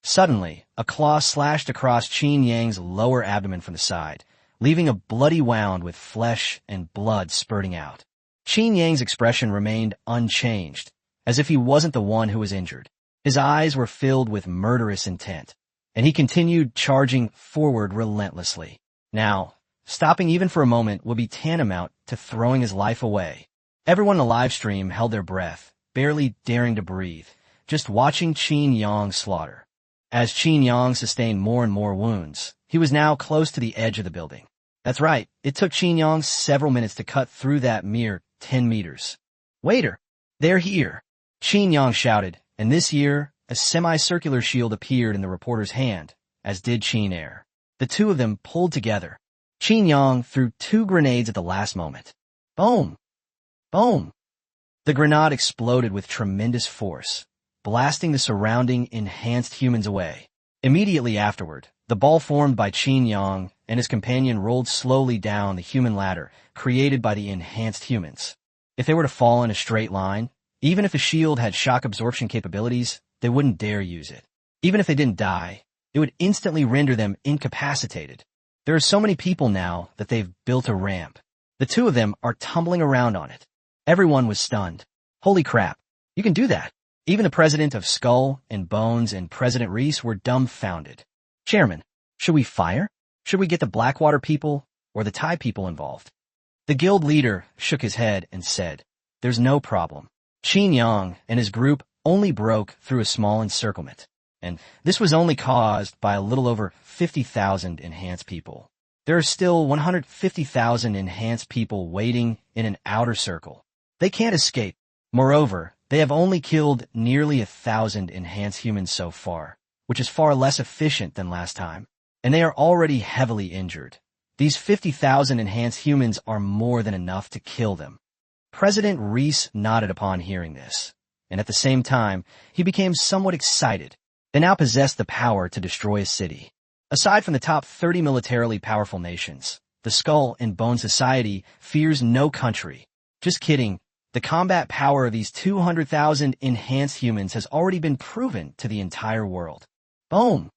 Suddenly, a claw slashed across Qin Yang's lower abdomen from the side, leaving a bloody wound with flesh and blood spurting out. Qin Yang's expression remained unchanged, as if he wasn't the one who was injured. His eyes were filled with murderous intent, and he continued charging forward relentlessly. Now, stopping even for a moment would be tantamount to throwing his life away. Everyone in the live stream held their breath, barely daring to breathe, just watching Qin Yang slaughter. As Qin Yang sustained more and more wounds, he was now close to the edge of the building. That's right, it took Qin Yang several minutes to cut through that mere 10 meters. "Waiter, they're here!" Qin Yang shouted, and this year, a semicircular shield appeared in the reporter's hand, as did Qin Air. The two of them pulled together. Qin Yang threw 2 grenades at the last moment. Boom! Boom! The grenade exploded with tremendous force, blasting the surrounding enhanced humans away. Immediately afterward, the ball formed by Qin Yang and his companion rolled slowly down the human ladder created by the enhanced humans. If they were to fall in a straight line, even if the shield had shock absorption capabilities, they wouldn't dare use it. Even if they didn't die, it would instantly render them incapacitated. There are so many people now that they've built a ramp. The two of them are tumbling around on it. Everyone was stunned. Holy crap, you can do that. Even the president of Skull and Bones and President Reese were dumbfounded. Chairman, should we fire? Should we get the Blackwater people or the Thai people involved? The guild leader shook his head and said, "There's no problem. Qin Yang and his group only broke through a small encirclement, and this was only caused by a little over 50,000 enhanced people. There are still 150,000 enhanced people waiting in an outer circle. They can't escape. Moreover, they have only killed nearly 1,000 enhanced humans so far, which is far less efficient than last time, and they are already heavily injured. These 50,000 enhanced humans are more than enough to kill them." President Reese nodded upon hearing this, and at the same time, he became somewhat excited. They now possessed the power to destroy a city. Aside from the top 30 militarily powerful nations, the Skull and Bone Society fears no country. Just kidding. The combat power of these 200,000 enhanced humans has already been proven to the entire world. Boom!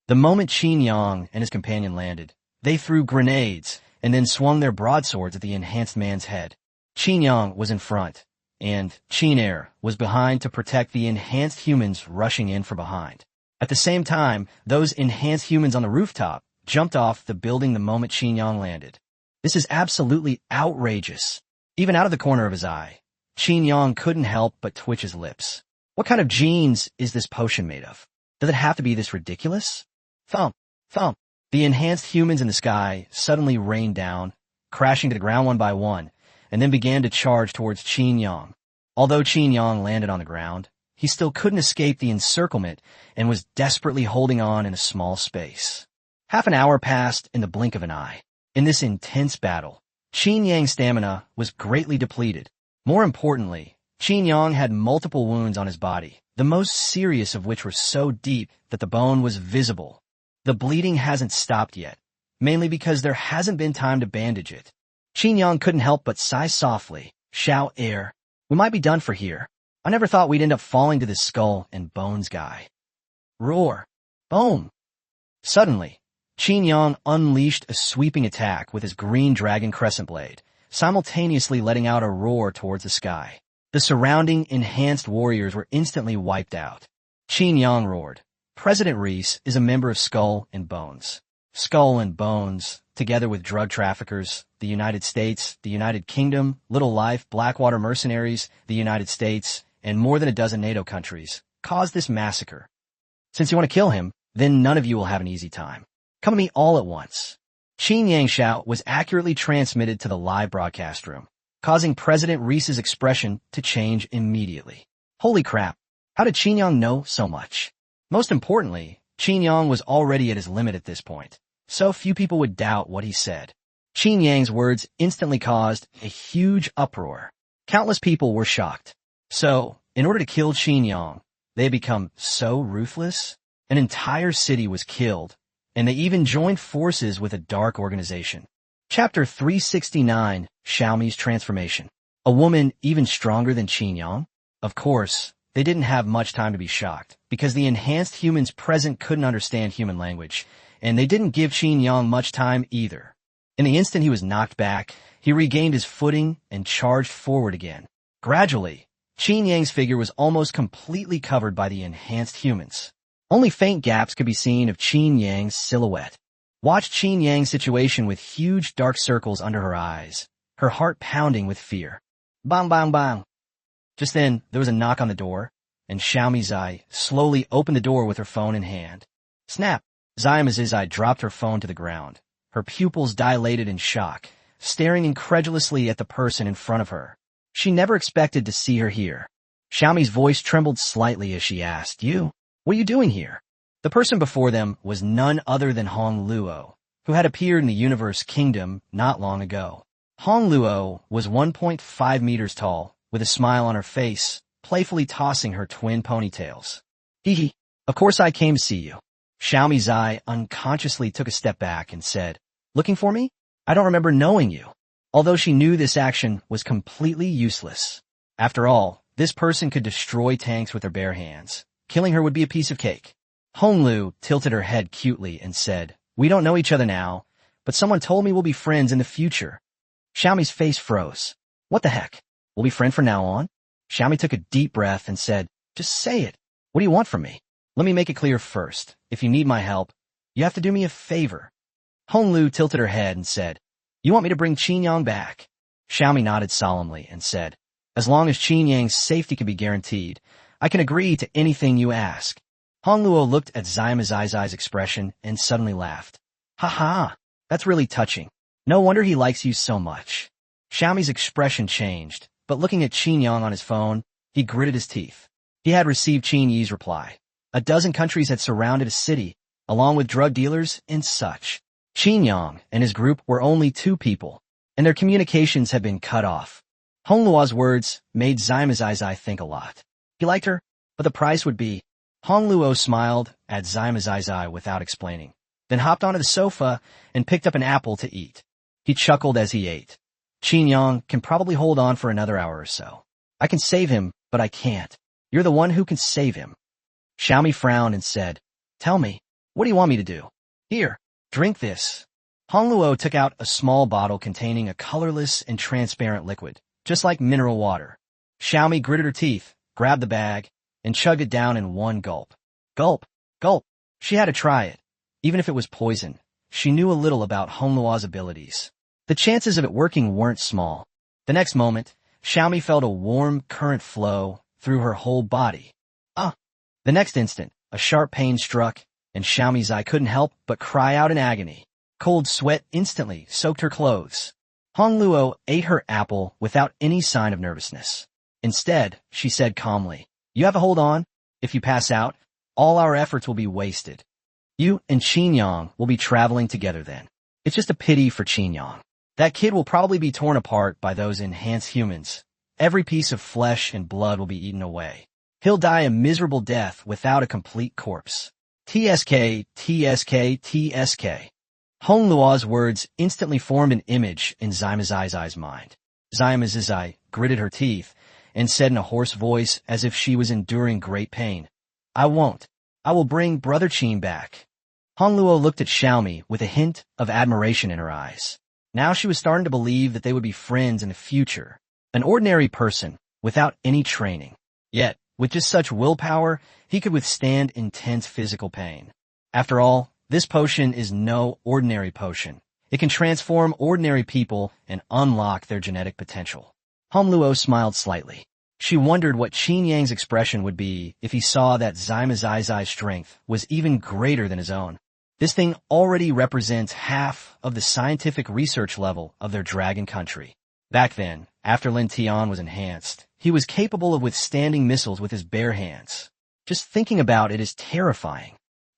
The moment Qin Yang and his companion landed, they threw grenades and then swung their broadswords at the enhanced man's head. Qin Yang was in front, and Qin Air was behind to protect the enhanced humans rushing in from behind. At the same time, those enhanced humans on the rooftop jumped off the building the moment Qin Yang landed. This is absolutely outrageous. Even out of the corner of his eye, Qin Yang couldn't help but twitch his lips. What kind of genes is this potion made of? Does it have to be this ridiculous? Thump, thump. The enhanced humans in the sky suddenly rained down, crashing to the ground one by one, and then began to charge towards Qin Yang. Although Qin Yang landed on the ground, he still couldn't escape the encirclement and was desperately holding on in a small space. Half an hour passed in the blink of an eye. In this intense battle, Qin Yang's stamina was greatly depleted. More importantly, Qin Yang had multiple wounds on his body, the most serious of which were so deep that the bone was visible. The bleeding hasn't stopped yet, mainly because there hasn't been time to bandage it. Qin Yang couldn't help but sigh softly. "Xiao Air, we might be done for here. I never thought we'd end up falling to this Skull and Bones guy." Roar! Boom! Suddenly, Qin Yang unleashed a sweeping attack with his green dragon crescent blade, simultaneously letting out a roar towards the sky. The surrounding enhanced warriors were instantly wiped out. Qin Yang roared. President Reese is a member of Skull and Bones. Skull and Bones, together with drug traffickers, the United States, the United Kingdom, Little Life, Blackwater mercenaries, the United States, and more than a dozen NATO countries, caused this massacre. Since you want to kill him, then none of you will have an easy time. Come to me all at once. Qin Yang's shout was accurately transmitted to the live broadcast room, causing President Reese's expression to change immediately. Holy crap, how did Qin Yang know so much? Most importantly, Qin Yang was already at his limit at this point, so few people would doubt what he said. Qin Yang's words instantly caused a huge uproar. Countless people were shocked. So, in order to kill Qin Yang, they had become so ruthless? An entire city was killed, and they even joined forces with a dark organization. Chapter 369, Xiaomi's Transformation. A woman even stronger than Qin Yang? Of course, they didn't have much time to be shocked, because the enhanced humans present couldn't understand human language, and they didn't give Qin Yang much time either. In the instant he was knocked back, he regained his footing and charged forward again. Gradually, Qin Yang's figure was almost completely covered by the enhanced humans. Only faint gaps could be seen of Qin Yang's silhouette. Watch Qin Yang's situation with huge dark circles under her eyes, her heart pounding with fear. Bang, bang, bang. Just then, there was a knock on the door, and Xiaomi Zai slowly opened the door with her phone in hand. Snap! Xiaomi Zai dropped her phone to the ground. Her pupils dilated in shock, staring incredulously at the person in front of her. She never expected to see her here. Xiaomi's voice trembled slightly as she asked, What are you doing here? The person before them was none other than Hong Luo, who had appeared in the Universe Kingdom not long ago. Hong Luo was 1.5 meters tall, with a smile on her face, playfully tossing her twin ponytails. Hee. Of course I came to see you. Xiaomi Zai unconsciously took a step back and said, Looking for me? I don't remember knowing you. Although she knew this action was completely useless. After all, this person could destroy tanks with her bare hands. Killing her would be a piece of cake. Honglu tilted her head cutely and said, We don't know each other now, but someone told me we'll be friends in the future. Xiaomi's face froze. What the heck? We'll be friends from now on? Xiaomi took a deep breath and said, Just say it. What do you want from me? Let me make it clear first. If you need my help, you have to do me a favor. Honglu tilted her head and said, You want me to bring Qin Yang back? Xiaomi nodded solemnly and said, As long as Qin Yang's safety can be guaranteed, I can agree to anything you ask. Hongluo looked at Xiaomi Zai's expression and suddenly laughed. Ha ha, that's really touching. No wonder he likes you so much. Xiaomi's expression changed, but looking at Qin Yang on his phone, he gritted his teeth. He had received Qin Yi's reply. 12 countries had surrounded a city, along with drug dealers and such. Qin Yang and his group were only 2 people, and their communications had been cut off. Hongluo's words made Xiaomi Zai think a lot. He liked her, but the price would be. Hongluo smiled at Xiaomi Zai without explaining, then hopped onto the sofa and picked up an apple to eat. He chuckled as he ate. Qin Yang can probably hold on for another hour or so. I can save him, but I can't. You're the one who can save him. Xiaomi frowned and said, Tell me, what do you want me to do? Here, drink this. Hongluo took out a small bottle containing a colorless and transparent liquid, just like mineral water. Xiaomi gritted her teeth, grabbed the bag, and chugged it down in one gulp. Gulp, gulp. She had to try it. Even if it was poison, she knew a little about Hongluo's abilities. The chances of it working weren't small. The next moment, Xiaomi felt a warm current flow through her whole body. The next instant, a sharp pain struck, and Xiaomi Zai couldn't help but cry out in agony. Cold sweat instantly soaked her clothes. Hongluo ate her apple without any sign of nervousness. Instead, she said calmly, You have to hold on. If you pass out, all our efforts will be wasted. You and Qin Yang will be traveling together then. It's just a pity for Qin Yang. That kid will probably be torn apart by those enhanced humans. Every piece of flesh and blood will be eaten away. He'll die a miserable death without a complete corpse. TSK, TSK, TSK. Hongluo's words instantly formed an image in Xiaomi Zai's mind. Xiaomi Zai gritted her teeth and said in a hoarse voice as if she was enduring great pain, I won't. I will bring Brother Qin back. Hongluo looked at Xiaomi with a hint of admiration in her eyes. Now she was starting to believe that they would be friends in the future. An ordinary person, without any training. Yet, with just such willpower, he could withstand intense physical pain. After all, this potion is no ordinary potion. It can transform ordinary people and unlock their genetic potential. Hongluo smiled slightly. She wondered what Qin Yang's expression would be if he saw that Xiaomi Zai's strength was even greater than his own. This thing already represents half of the scientific research level of their dragon country. Back then, after Lin Tian was enhanced, he was capable of withstanding missiles with his bare hands. Just thinking about it is terrifying.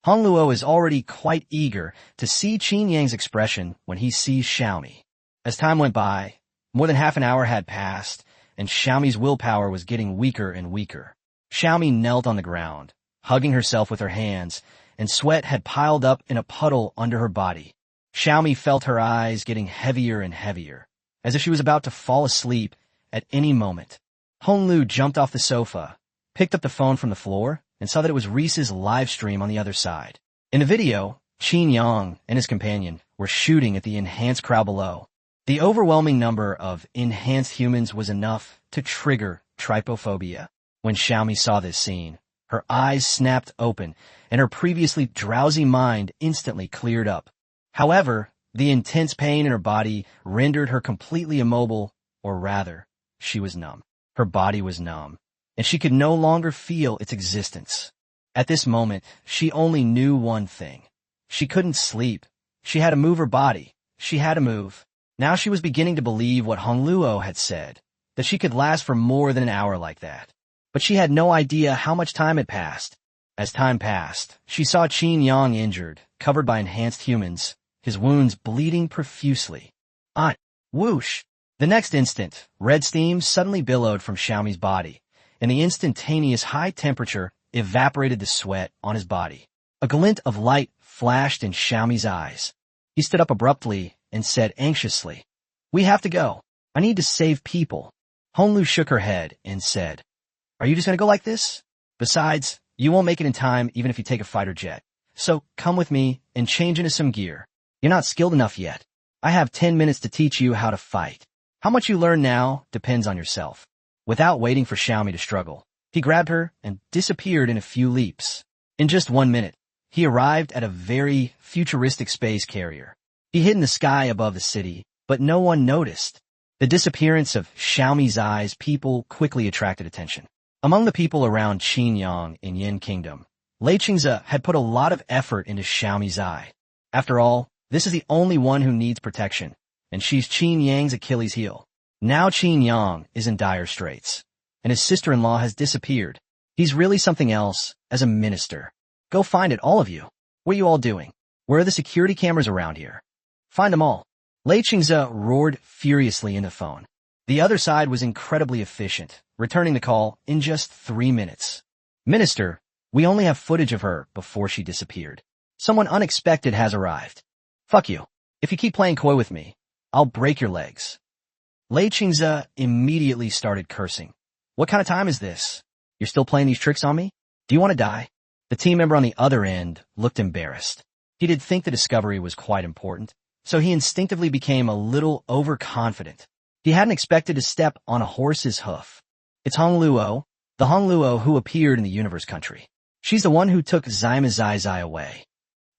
Hongluo is already quite eager to see Qin Yang's expression when he sees Xiaomi. As time went by, more than half an hour had passed, and Xiaomi's willpower was getting weaker and weaker. Xiaomi knelt on the ground, hugging herself with her hands, and sweat had piled up in a puddle under her body. Xiaomi felt her eyes getting heavier and heavier, as if she was about to fall asleep at any moment. Honglu jumped off the sofa, picked up the phone from the floor, and saw that it was Reese's live stream on the other side. In the video, Qin Yang and his companion were shooting at the enhanced crowd below. The overwhelming number of enhanced humans was enough to trigger trypophobia. When Xiaomi saw this scene, her eyes snapped open, and her previously drowsy mind instantly cleared up. However, the intense pain in her body rendered her completely immobile, or rather, she was numb. Her body was numb, and she could no longer feel its existence. At this moment, she only knew one thing. She couldn't sleep. She had to move her body. She had to move. Now she was beginning to believe what Hongluo had said, that she could last for more than an hour like that. But she had no idea how much time had passed. As time passed, she saw Qin Yang injured, covered by enhanced humans, his wounds bleeding profusely. Whoosh! The next instant, red steam suddenly billowed from Xiaomi's body, and the instantaneous high temperature evaporated the sweat on his body. A glint of light flashed in Xiaomi's eyes. He stood up abruptly and said anxiously, "We have to go. I need to save people." Honglu shook her head and said, "Are you just going to go like this? Besides, you won't make it in time even if you take a fighter jet. So come with me and change into some gear. You're not skilled enough yet. I have 10 minutes to teach you how to fight. How much you learn now depends on yourself." Without waiting for Xiaomi to struggle, he grabbed her and disappeared in a few leaps. In just 1 minute, he arrived at a very futuristic space carrier. He hid in the sky above the city, but no one noticed. The disappearance of Xiaomi's eyes people quickly attracted attention. Among the people around Qin Yang in Yin Kingdom, Lei Qingze had put a lot of effort into Xiaomi's eye. After all, this is the only one who needs protection, and she's Qin Yang's Achilles heel. Now Qin Yang is in dire straits, and his sister-in-law has disappeared. He's really something else as a minister. Go find it, all of you. What are you all doing? Where are the security cameras around here? Find them all. Lei Qingze roared furiously in the phone. The other side was incredibly efficient, returning the call in just 3 minutes. "Minister, we only have footage of her before she disappeared. Someone unexpected has arrived. Fuck you. If you keep playing coy with me, I'll break your legs." Lei Qingze immediately started cursing. "What kind of time is this? You're still playing these tricks on me? Do you want to die?" The team member on the other end looked embarrassed. He did think the discovery was quite important, so he instinctively became a little overconfident. He hadn't expected to step on a horse's hoof. "It's Hongluo, the Hongluo who appeared in the universe country. She's the one who took Zima Zai Zai away."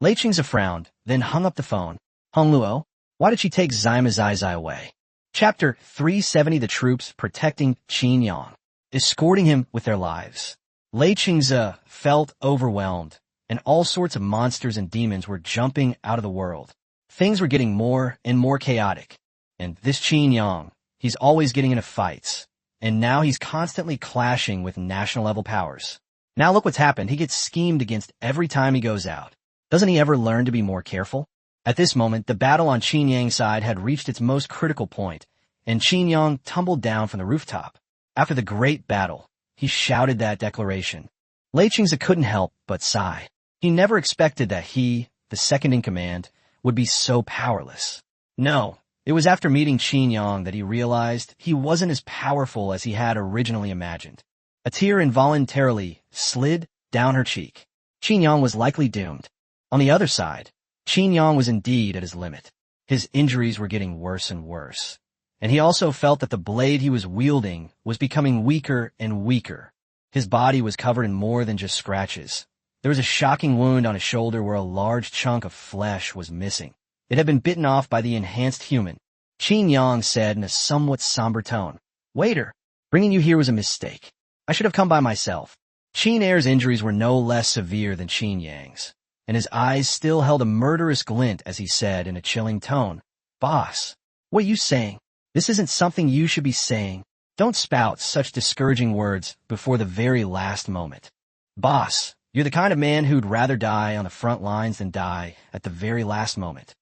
Lei Qingze frowned, then hung up the phone. "Hongluo? Why did she take Zima Zai Zai away?" Chapter 370. The troops protecting Qin Yang, escorting him with their lives. Lei Qingze felt overwhelmed, and all sorts of monsters and demons were jumping out of the world. Things were getting more and more chaotic. And this Qin Yang, he's always getting into fights, and now he's constantly clashing with national-level powers. Now look what's happened. He gets schemed against every time he goes out. Doesn't he ever learn to be more careful? At this moment, the battle on Qin Yang's side had reached its most critical point, and Qin Yang tumbled down from the rooftop. After the great battle, he shouted that declaration. Lei Qingze couldn't help but sigh. He never expected that he, the second in command, would be so powerless. No, it was after meeting Qin Yang that he realized he wasn't as powerful as he had originally imagined. A tear involuntarily slid down her cheek. Qin Yang was likely doomed. On the other side, Qin Yang was indeed at his limit. His injuries were getting worse and worse, and he also felt that the blade he was wielding was becoming weaker and weaker. His body was covered in more than just scratches. There was a shocking wound on his shoulder where a large chunk of flesh was missing. It had been bitten off by the enhanced human. Qin Yang said in a somewhat somber tone, "Waiter, bringing you here was a mistake. I should have come by myself." Qin Er's injuries were no less severe than Qin Yang's, and his eyes still held a murderous glint as he said in a chilling tone, "Boss, what are you saying? This isn't something you should be saying. Don't spout such discouraging words before the very last moment. Boss, you're the kind of man who'd rather die on the front lines than die at the very last moment."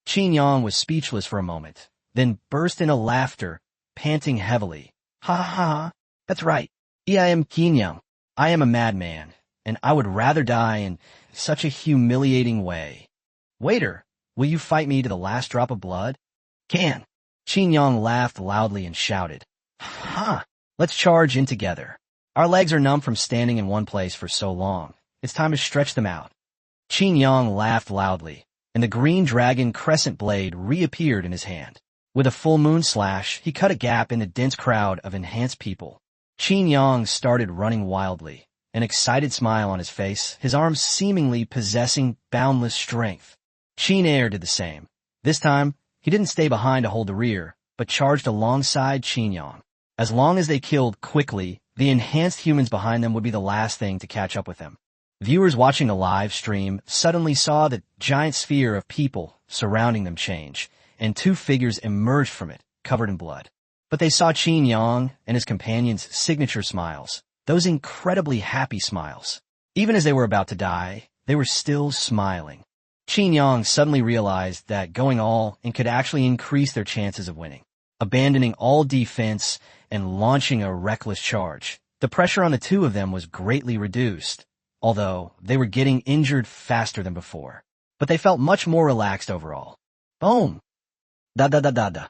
Qin Yang was speechless for a moment, then burst into laughter, panting heavily. "Ha ha ha, that's right. I am Qin Yang. I am a madman, and I would rather die in such a humiliating way. Waiter, will you fight me to the last drop of blood? Can. Qin Yang laughed loudly and shouted, Huh, let's charge in together. Our legs are numb from standing in one place for so long. It's time to stretch them out. Qin Yang laughed loudly, and the green dragon crescent blade reappeared in his hand. With a full moon slash, he cut a gap in the dense crowd of enhanced people. Qin Yang started running wildly, an excited smile on his face, his arms seemingly possessing boundless strength. Qin Air did the same. This time, he didn't stay behind to hold the rear, but charged alongside Qin Yang. As long as they killed quickly, the enhanced humans behind them would be the last thing to catch up with them. Viewers watching the live stream suddenly saw the giant sphere of people surrounding them change, and two figures emerged from it, covered in blood. But they saw Qin Yang and his companions' signature smiles, those incredibly happy smiles. Even as they were about to die, they were still smiling. Qin Yang suddenly realized that going all in could actually increase their chances of winning. Abandoning all defense and launching a reckless charge, the pressure on the two of them was greatly reduced, although they were getting injured faster than before. But they felt much more relaxed overall. Boom! Da-da-da-da-da.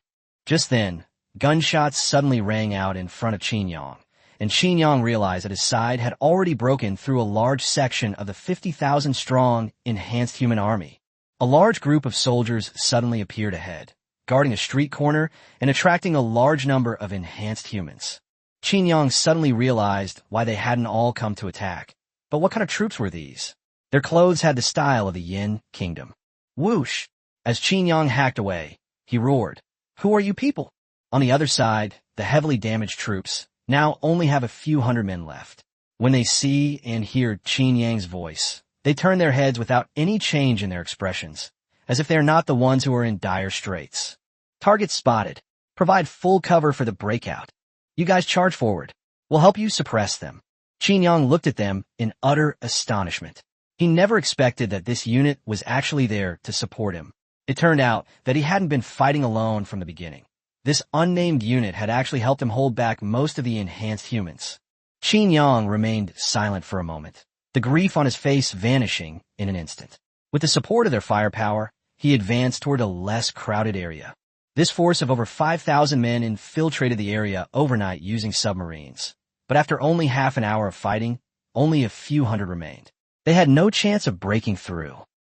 Just then, gunshots suddenly rang out in front of Qin Yang, and Qin Yang realized that his side had already broken through a large section of the 50,000-strong enhanced human army. A large group of soldiers suddenly appeared ahead, guarding a street corner and attracting a large number of enhanced humans. Qin Yang suddenly realized why they hadn't all come to attack. But what kind of troops were these? Their clothes had the style of the Yin kingdom. Whoosh! As Qin Yang hacked away, he roared, Who are you people? On the other side, the heavily damaged troops now only have a few hundred men left. When they see and hear Qin Yang's voice, they turn their heads without any change in their expressions, as if they are not the ones who are in dire straits. Targets spotted. Provide full cover for the breakout. You guys charge forward. We'll help you suppress them. Qin Yang looked at them in utter astonishment. He never expected that this unit was actually there to support him. It turned out that he hadn't been fighting alone from the beginning. This unnamed unit had actually helped him hold back most of the enhanced humans. Qin Yang remained silent for a moment, the grief on his face vanishing in an instant. With the support of their firepower, he advanced toward a less crowded area. This force of over 5,000 men infiltrated the area overnight using submarines. But after only half an hour of fighting, only a few hundred remained. They had no chance of breaking through.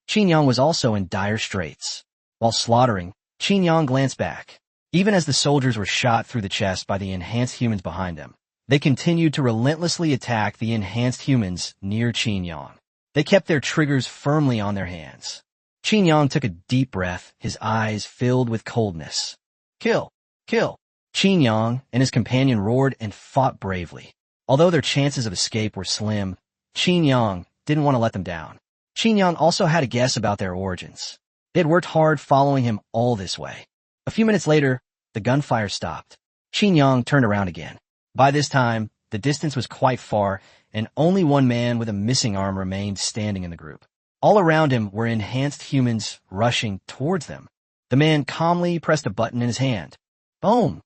Qin Yang was also in dire straits. While slaughtering, Qin Yang glanced back. Even as the soldiers were shot through the chest by the enhanced humans behind them, they continued to relentlessly attack the enhanced humans near Qin Yang. They kept their triggers firmly on their hands. Qin Yang took a deep breath, his eyes filled with coldness. Kill! Kill! Qin Yang and his companion roared and fought bravely. Although their chances of escape were slim, Qin Yang didn't want to let them down. Qin Yang also had a guess about their origins. They had worked hard following him all this way. A few minutes later, the gunfire stopped. Qin Yang turned around again. By this time, the distance was quite far, and only one man with a missing arm remained standing in the group. All around him were enhanced humans rushing towards them. The man calmly pressed a button in his hand. Boom!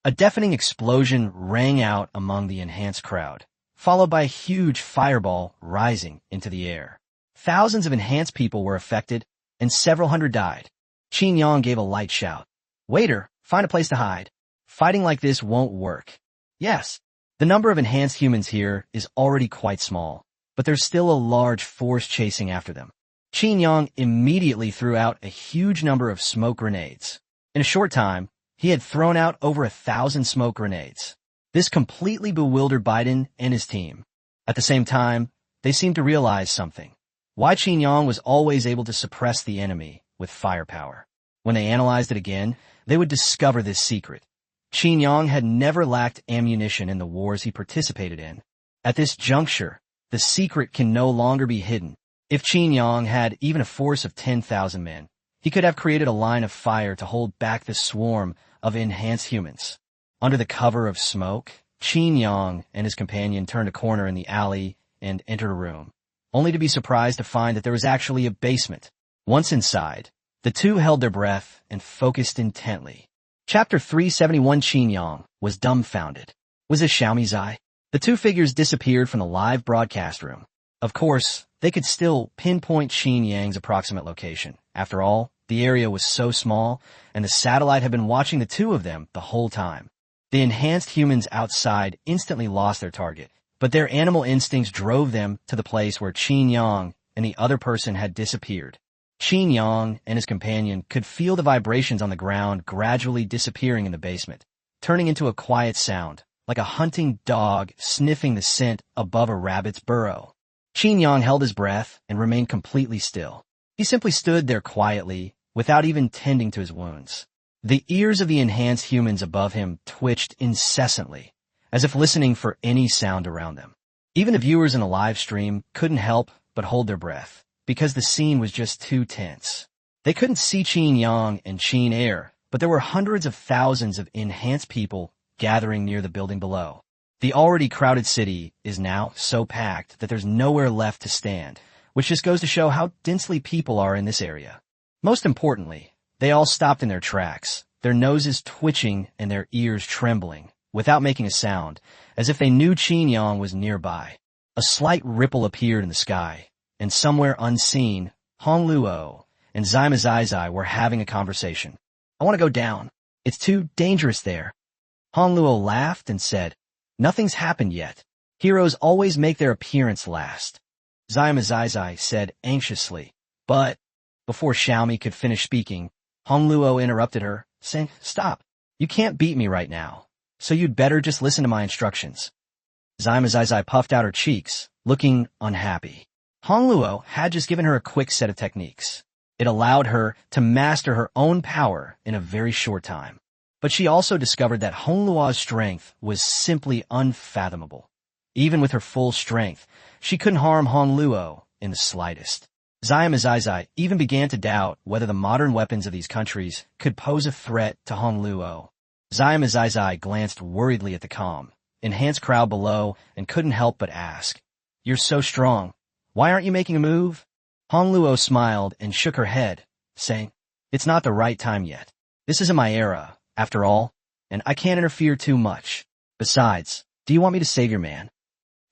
A deafening explosion rang out among the enhanced crowd, followed by a huge fireball rising into the air. Thousands of enhanced people were affected, and several hundred died. Qin Yang gave a light shout. Waiter, find a place to hide. Fighting like this won't work. Yes, the number of enhanced humans here is already quite small, but there's still a large force chasing after them. Qin Yang immediately threw out a huge number of smoke grenades. In a short time, he had thrown out over 1,000 smoke grenades. This completely bewildered Biden and his team. At the same time, they seemed to realize something. Why Qin Yang was always able to suppress the enemy with firepower. When they analyzed it again, they would discover this secret. Qin Yang had never lacked ammunition in the wars he participated in. At this juncture, the secret can no longer be hidden. If Qin Yang had even a force of 10,000 men, he could have created a line of fire to hold back the swarm of enhanced humans. Under the cover of smoke, Qin Yang and his companion turned a corner in the alley and entered a room, only to be surprised to find that there was actually a basement. Once inside, the two held their breath and focused intently. Chapter 371. Qin Yang was dumbfounded. Was this Xiaomi's eye? The two figures disappeared from the live broadcast room. Of course, they could still pinpoint Qin Yang's approximate location. After all, the area was so small, and the satellite had been watching the two of them the whole time. The enhanced humans outside instantly lost their target, but their animal instincts drove them to the place where Qin Yang and the other person had disappeared. Qin Yang and his companion could feel the vibrations on the ground gradually disappearing in the basement, turning into a quiet sound, like a hunting dog sniffing the scent above a rabbit's burrow. Qin Yang held his breath and remained completely still. He simply stood there quietly, without even tending to his wounds. The ears of the enhanced humans above him twitched incessantly, as if listening for any sound around them. Even the viewers in the live stream couldn't help but hold their breath, because the scene was just too tense. They couldn't see Qin Yang and Qin Air, but there were hundreds of thousands of enhanced people gathering near the building below. The already crowded city is now so packed that there's nowhere left to stand, which just goes to show how densely people are in this area. Most importantly, they all stopped in their tracks, their noses twitching and their ears trembling, without making a sound, as if they knew Qin Yang was nearby. A slight ripple appeared in the sky, and somewhere unseen, Hong Luo and Zima Zai were having a conversation. "I want to go down. It's too dangerous there." Hong Luo laughed and said, "Nothing's happened yet. Heroes always make their appearance last." Zima Zai said anxiously, "But..." Before Xiaomi could finish speaking, Hong Luo interrupted her, saying, "Stop. You can't beat me right now, so you'd better just listen to my instructions." Zima Zai puffed out her cheeks, looking unhappy. Hong Luo had just given her a quick set of techniques. It allowed her to master her own power in a very short time. But she also discovered that Hong Luo's strength was simply unfathomable. Even with her full strength, she couldn't harm Hong Luo in the slightest. Zima Zai even began to doubt whether the modern weapons of these countries could pose a threat to Hong Luo. Zima Zai glanced worriedly at the calm, enhanced crowd below and couldn't help but ask, "You're so strong. Why aren't you making a move?" Hong Luo smiled and shook her head, saying, "It's not the right time yet. This isn't my era, after all, and I can't interfere too much. Besides, do you want me to save your man?"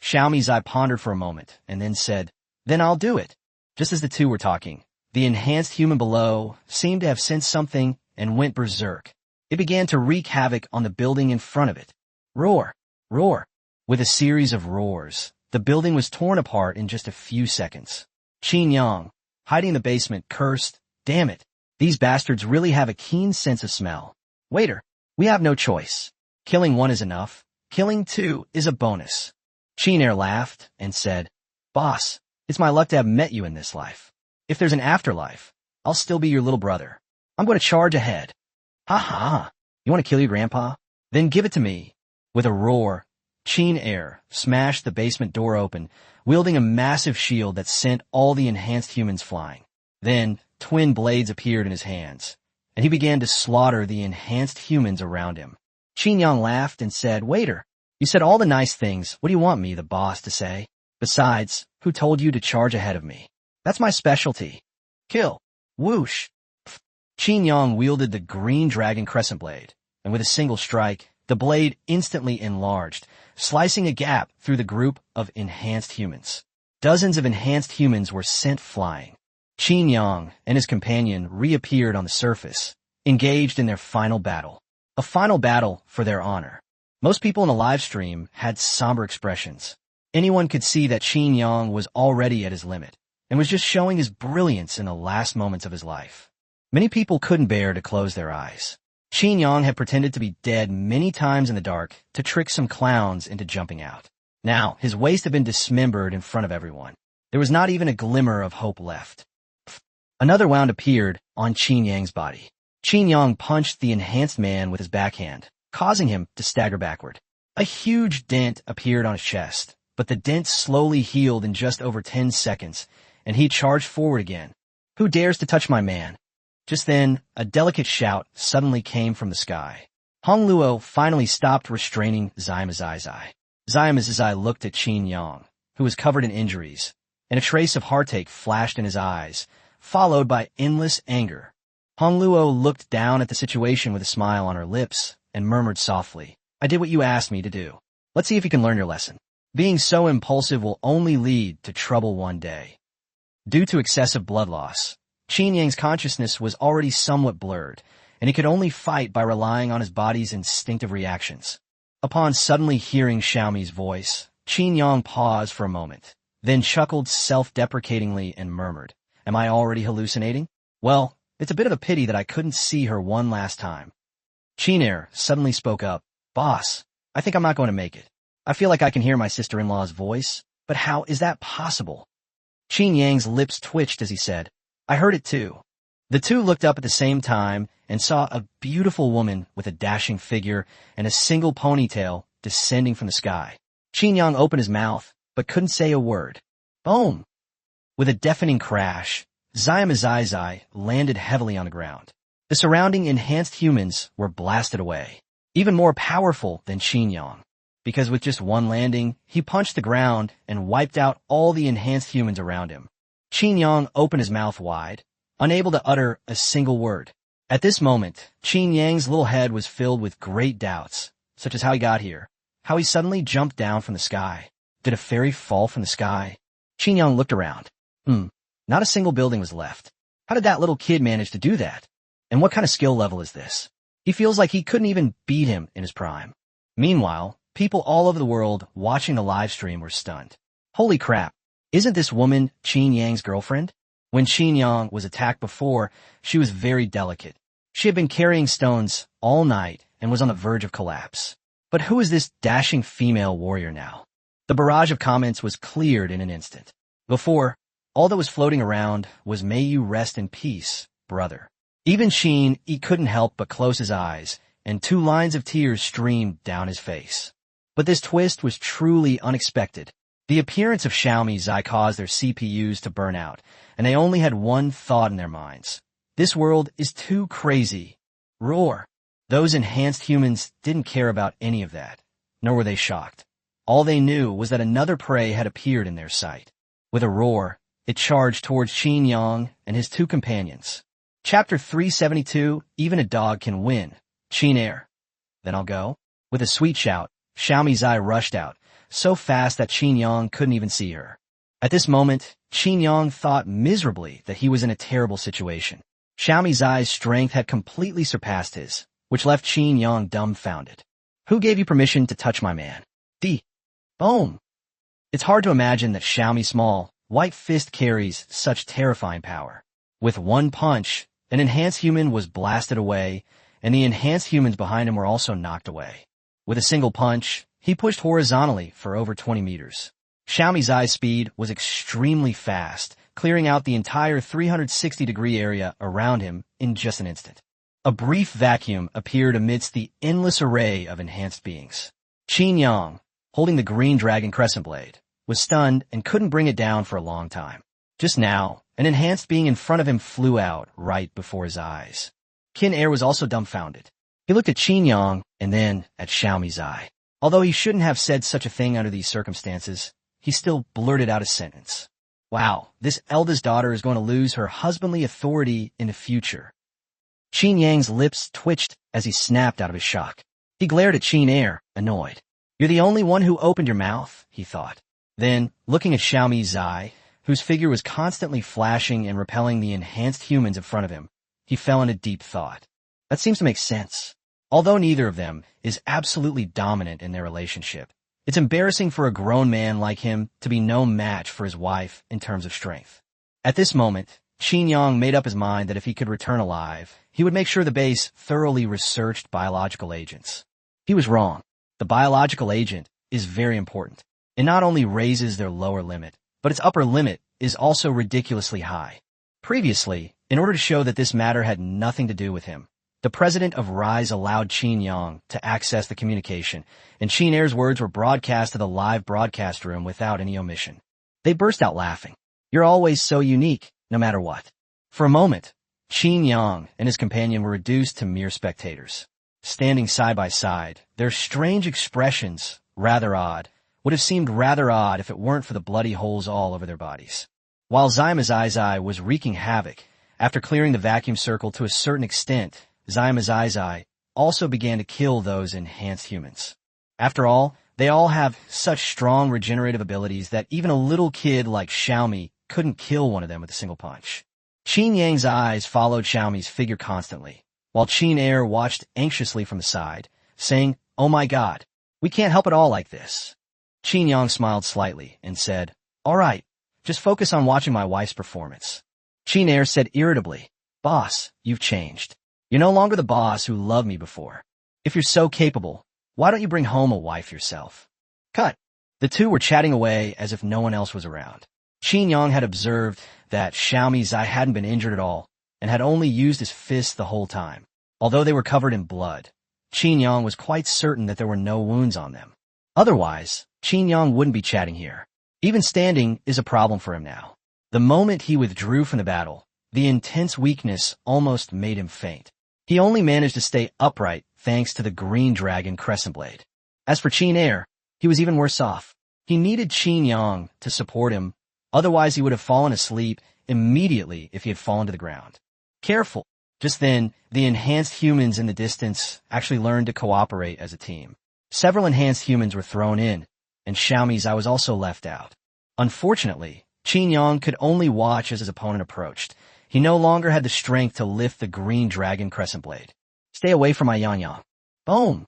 Xiaomi Zai pondered for a moment and then said, "Then I'll do it." Just as the two were talking, the enhanced human below seemed to have sensed something and went berserk. It began to wreak havoc on the building in front of it. Roar! Roar! With a series of roars, the building was torn apart in just a few seconds. Qin Yang, hiding in the basement, cursed, "Damn it! These bastards really have a keen sense of smell. Waiter, we have no choice. Killing one is enough. Killing two is a bonus." Qin Air laughed and said, "Boss, it's my luck to have met you in this life. If there's an afterlife, I'll still be your little brother. I'm going to charge ahead." "Ha ha! You want to kill your grandpa? Then give it to me." With a roar, Qin Air smashed the basement door open, wielding a massive shield that sent all the enhanced humans flying. Then, twin blades appeared in his hands, and he began to slaughter the enhanced humans around him. Qin Yang laughed and said, "Waiter, you said all the nice things. What do you want me, the boss, to say? Besides, who told you to charge ahead of me? That's my specialty. Kill. Whoosh." Qin Yang wielded the green dragon crescent blade, and with a single strike, the blade instantly enlarged, slicing a gap through the group of enhanced humans. Dozens of enhanced humans were sent flying. Qin Yang and his companion reappeared on the surface, engaged in their final battle. A final battle for their honor. Most people in the live stream had somber expressions. Anyone could see that Qin Yang was already at his limit, and was just showing his brilliance in the last moments of his life. Many people couldn't bear to close their eyes. Qin Yang had pretended to be dead many times in the dark to trick some clowns into jumping out. Now, his waist had been dismembered in front of everyone. There was not even a glimmer of hope left. Another wound appeared on Qin Yang's body. Qin Yang punched the enhanced man with his backhand, causing him to stagger backward. A huge dent appeared on his chest, but the dent slowly healed in just over 10 seconds, and he charged forward again. "Who dares to touch my man?" Just then, a delicate shout suddenly came from the sky. Hong Luo finally stopped restraining Zima Zai. Zima Zai looked at Qin Yang, who was covered in injuries, and a trace of heartache flashed in his eyes, followed by endless anger. Hong Luo looked down at the situation with a smile on her lips and murmured softly, "I did what you asked me to do. Let's see if you can learn your lesson." Being so impulsive will only lead to trouble one day. Due to excessive blood loss, Qin Yang's consciousness was already somewhat blurred, and he could only fight by relying on his body's instinctive reactions. Upon suddenly hearing Xiaomi's voice, Qin Yang paused for a moment, then chuckled self-deprecatingly and murmured, "Am I already hallucinating? Well, it's a bit of a pity that I couldn't see her one last time." Qin suddenly spoke up, "Boss, I think I'm not going to make it. I feel like I can hear my sister-in-law's voice, but how is that possible?" Qin Yang's lips twitched as he said, "I heard it too." The two looked up at the same time and saw a beautiful woman with a dashing figure and a single ponytail descending from the sky. Qin Yang opened his mouth, but couldn't say a word. Boom! With a deafening crash, Zai landed heavily on the ground. The surrounding enhanced humans were blasted away, even more powerful than Qin Yang, because with just one landing, he punched the ground and wiped out all the enhanced humans around him. Qin Yang opened his mouth wide, unable to utter a single word. At this moment, Qin Yang's little head was filled with great doubts, such as how he got here, how he suddenly jumped down from the sky. Did a fairy fall from the sky? Qin Yang looked around. Not a single building was left. How did that little kid manage to do that? And what kind of skill level is this? He feels like he couldn't even beat him in his prime. Meanwhile, people all over the world watching the live stream were stunned. Holy crap, isn't this woman Qin Yang's girlfriend? When Qin Yang was attacked before, she was very delicate. She had been carrying stones all night and was on the verge of collapse. But who is this dashing female warrior now? The barrage of comments was cleared in an instant. Before, all that was floating around was "May you rest in peace, brother." Even Qin, he couldn't help but close his eyes, and 2 lines of tears streamed down his face. But this twist was truly unexpected. The appearance of Xiaomi Zai caused their CPUs to burn out, and they only had one thought in their minds. This world is too crazy. Roar. Those enhanced humans didn't care about any of that, nor were they shocked. All they knew was that another prey had appeared in their sight. With a roar, it charged towards Qin Yang and his 2 companions. Chapter 372, Even a Dog Can Win. Qin. Then I'll go. With a sweet shout, Xiaomi Zai rushed out, so fast that Qin Yang couldn't even see her. At this moment, Qin Yang thought miserably that he was in a terrible situation. Xiaomi Zai's strength had completely surpassed his, which left Qin Yang dumbfounded. "Who gave you permission to touch my man?" Boom! It's hard to imagine that Xiaomi's small, white fist carries such terrifying power. With one punch, an enhanced human was blasted away, and the enhanced humans behind him were also knocked away. With a single punch, he pushed horizontally for over 20 meters. Xiaomi Zai's speed was extremely fast, clearing out the entire 360-degree area around him in just an instant. A brief vacuum appeared amidst the endless array of enhanced beings. Qin Yang, holding the green dragon crescent blade, was stunned and couldn't bring it down for a long time. Just now, an enhanced being in front of him flew out right before his eyes. Qin was also dumbfounded. He looked at Qin Yang and then at Xiaomi Zai. Although he shouldn't have said such a thing under these circumstances, he still blurted out a sentence. Wow, this eldest daughter is going to lose her husbandly authority in the future. Qin Yang's lips twitched as he snapped out of his shock. He glared at Qin, annoyed. "You're the only one who opened your mouth," he thought. Then, looking at Xiaomi Zai, whose figure was constantly flashing and repelling the enhanced humans in front of him, he fell into deep thought. That seems to make sense. Although neither of them is absolutely dominant in their relationship, it's embarrassing for a grown man like him to be no match for his wife in terms of strength. At this moment, Qin Yang made up his mind that if he could return alive, he would make sure the base thoroughly researched biological agents. He was wrong. The biological agent is very important. It not only raises their lower limit, but its upper limit is also ridiculously high. Previously, in order to show that this matter had nothing to do with him, the president of Rise allowed Qin Yang to access the communication, and Qin words were broadcast to the live broadcast room without any omission. They burst out laughing. "You're always so unique, no matter what." For a moment, Qin Yang and his companion were reduced to mere spectators. Standing side by side, their strange expressions, rather odd, would have seemed rather odd if it weren't for the bloody holes all over their bodies. While Zai was wreaking havoc, after clearing the vacuum circle to a certain extent, Zai also began to kill those enhanced humans. After all, They all have such strong regenerative abilities that even a little kid like Xiaomi couldn't kill one of them with a single punch. Qin Yang's eyes followed Xiaomi's figure constantly, while Qin Air watched anxiously from the side, saying, "Oh my god, we can't help at all like this." Qin Yang smiled slightly and said, "All right, just focus on watching my wife's performance." Qin Air said irritably, "Boss, you've changed. You're no longer the boss who loved me before. If you're so capable, why don't you bring home a wife yourself?" Cut. The two were chatting away as if no one else was around. Qin Yang had observed that Xiaomi Zai hadn't been injured at all and had only used his fist the whole time. Although they were covered in blood, Qin Yang was quite certain that there were no wounds on them. Otherwise, Qin Yang wouldn't be chatting here. Even standing is a problem for him now. The moment he withdrew from the battle, the intense weakness almost made him faint. He only managed to stay upright thanks to the green dragon crescent blade. As for Qin Air, he was even worse off. He needed Qin Yang to support him, otherwise he would have fallen asleep immediately if he had fallen to the ground. Careful! Just then, the enhanced humans in the distance actually learned to cooperate as a team. Several enhanced humans were thrown in, and Xiaomi Zai was also left out. Unfortunately, Qin Yang could only watch as his opponent approached. He no longer had the strength to lift the green dragon crescent blade. "Stay away from my Yan Yang." Boom!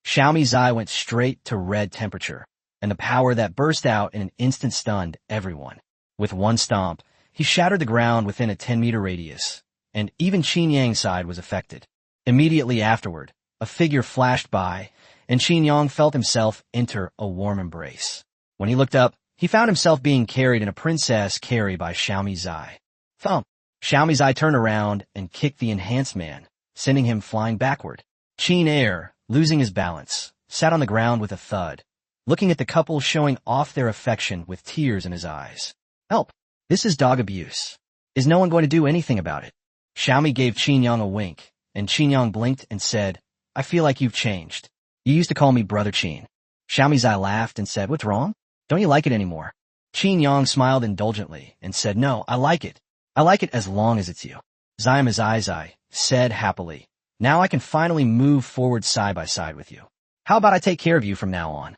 Xiaomi Zai went straight to red temperature, and the power that burst out in an instant stunned everyone. With one stomp, he shattered the ground within a 10-meter radius, and even Qin Yang's side was affected. Immediately afterward, a figure flashed by, and Qin Yang felt himself enter a warm embrace. When he looked up, he found himself being carried in a princess carry by Xiaomi Zai. Thump! Xiaomi Zai turned around and kicked the enhanced man, sending him flying backward. Qin Air, losing his balance, sat on the ground with a thud, looking at the couple showing off their affection with tears in his eyes. "Help! This is dog abuse. Is no one going to do anything about it?" Xiaomi gave Qin Yang a wink, and Qin Yang blinked and said, "I feel like you've changed. You used to call me Brother Qin." Xiaomi Zai laughed and said, "What's wrong? Don't you like it anymore?" Qin Yang smiled indulgently and said, "No, I like it. I like it as long as it's you." Zai said happily, "Now I can finally move forward side by side with you. How about I take care of you from now on?"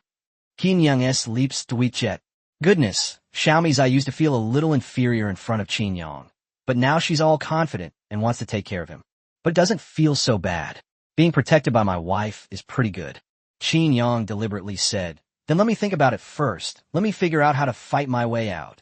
Qin Yang leaps tweetchet. Goodness, Xiaomi Zai used to feel a little inferior in front of Qin Yang, but now she's all confident and wants to take care of him. But it doesn't feel so bad. Being protected by my wife is pretty good. Qin Yang deliberately said, "Then let me think about it first. Let me figure out how to fight my way out."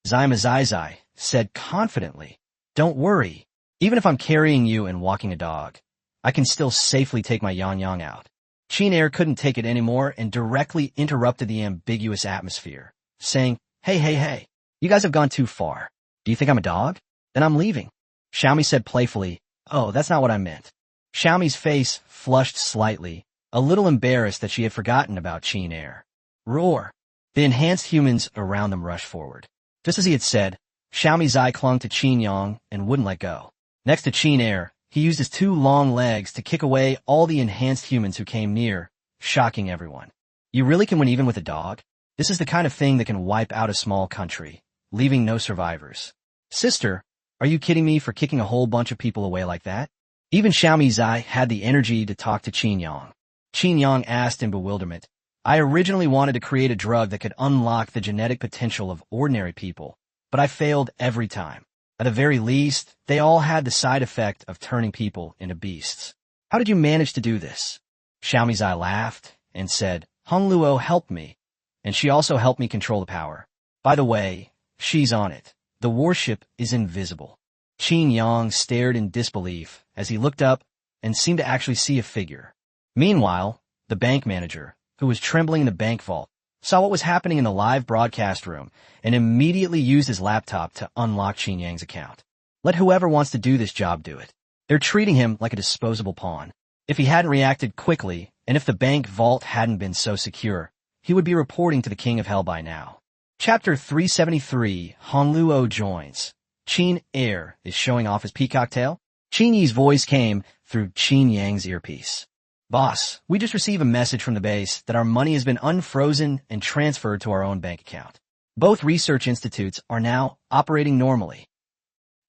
Zai said confidently, "Don't worry. Even if I'm carrying you and walking a dog, I can still safely take my Yan Yang out." Qin Air couldn't take it anymore and directly interrupted the ambiguous atmosphere, saying, Hey, you guys have gone too far. Do you think I'm a dog? Then I'm leaving." Xiaomi said playfully, "Oh, that's not what I meant." Xiaomi's face flushed slightly, a little embarrassed that she had forgotten about Qin Air. Roar! The enhanced humans around them rushed forward. Just as he had said, Xiaomi Zai clung to Qin Yang and wouldn't let go. Next to Qin Air, he used his two long legs to kick away all the enhanced humans who came near, shocking everyone. You really can win even with a dog? This is the kind of thing that can wipe out a small country, leaving no survivors. Sister, are you kidding me for kicking a whole bunch of people away like that? Even Xiaomi Zai had the energy to talk to Qin Yang. Qin Yang asked in bewilderment, "I originally wanted to create a drug that could unlock the genetic potential of ordinary people, but I failed every time. At the very least, they all had the side effect of turning people into beasts. How did you manage to do this?" Xiaomi Zai laughed and said, "Hong Luo helped me, and she also helped me control the power. By the way, she's on it. The warship is invisible." Qin Yang stared in disbelief as he looked up and seemed to actually see a figure. Meanwhile, the bank manager, who was trembling in the bank vault, saw what was happening in the live broadcast room and immediately used his laptop to unlock Qin Yang's account. Let whoever wants to do this job do it. They're treating him like a disposable pawn. If he hadn't reacted quickly, and if the bank vault hadn't been so secure, he would be reporting to the King of Hell by now. Chapter 373, Hong Luo joins. Qin Air is showing off his peacock tail. Qin Yi's voice came through Qin Yang's earpiece. "Boss, we just received a message from the base that our money has been unfrozen and transferred to our own bank account. Both research institutes are now operating normally."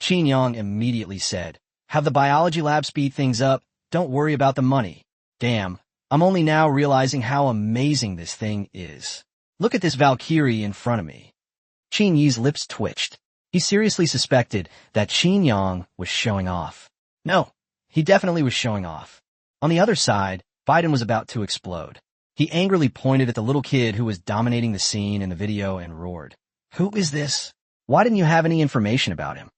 Qin Yang immediately said, "Have the biology lab speed things up. Don't worry about the money." Damn, I'm only now realizing how amazing this thing is. Look at this Valkyrie in front of me. Qin Yi's lips twitched. He seriously suspected that Qin Yang was showing off. No, he definitely was showing off. On the other side, Biden was about to explode. He angrily pointed at the little kid who was dominating the scene in the video and roared. Who is this? Why didn't you have any information about him?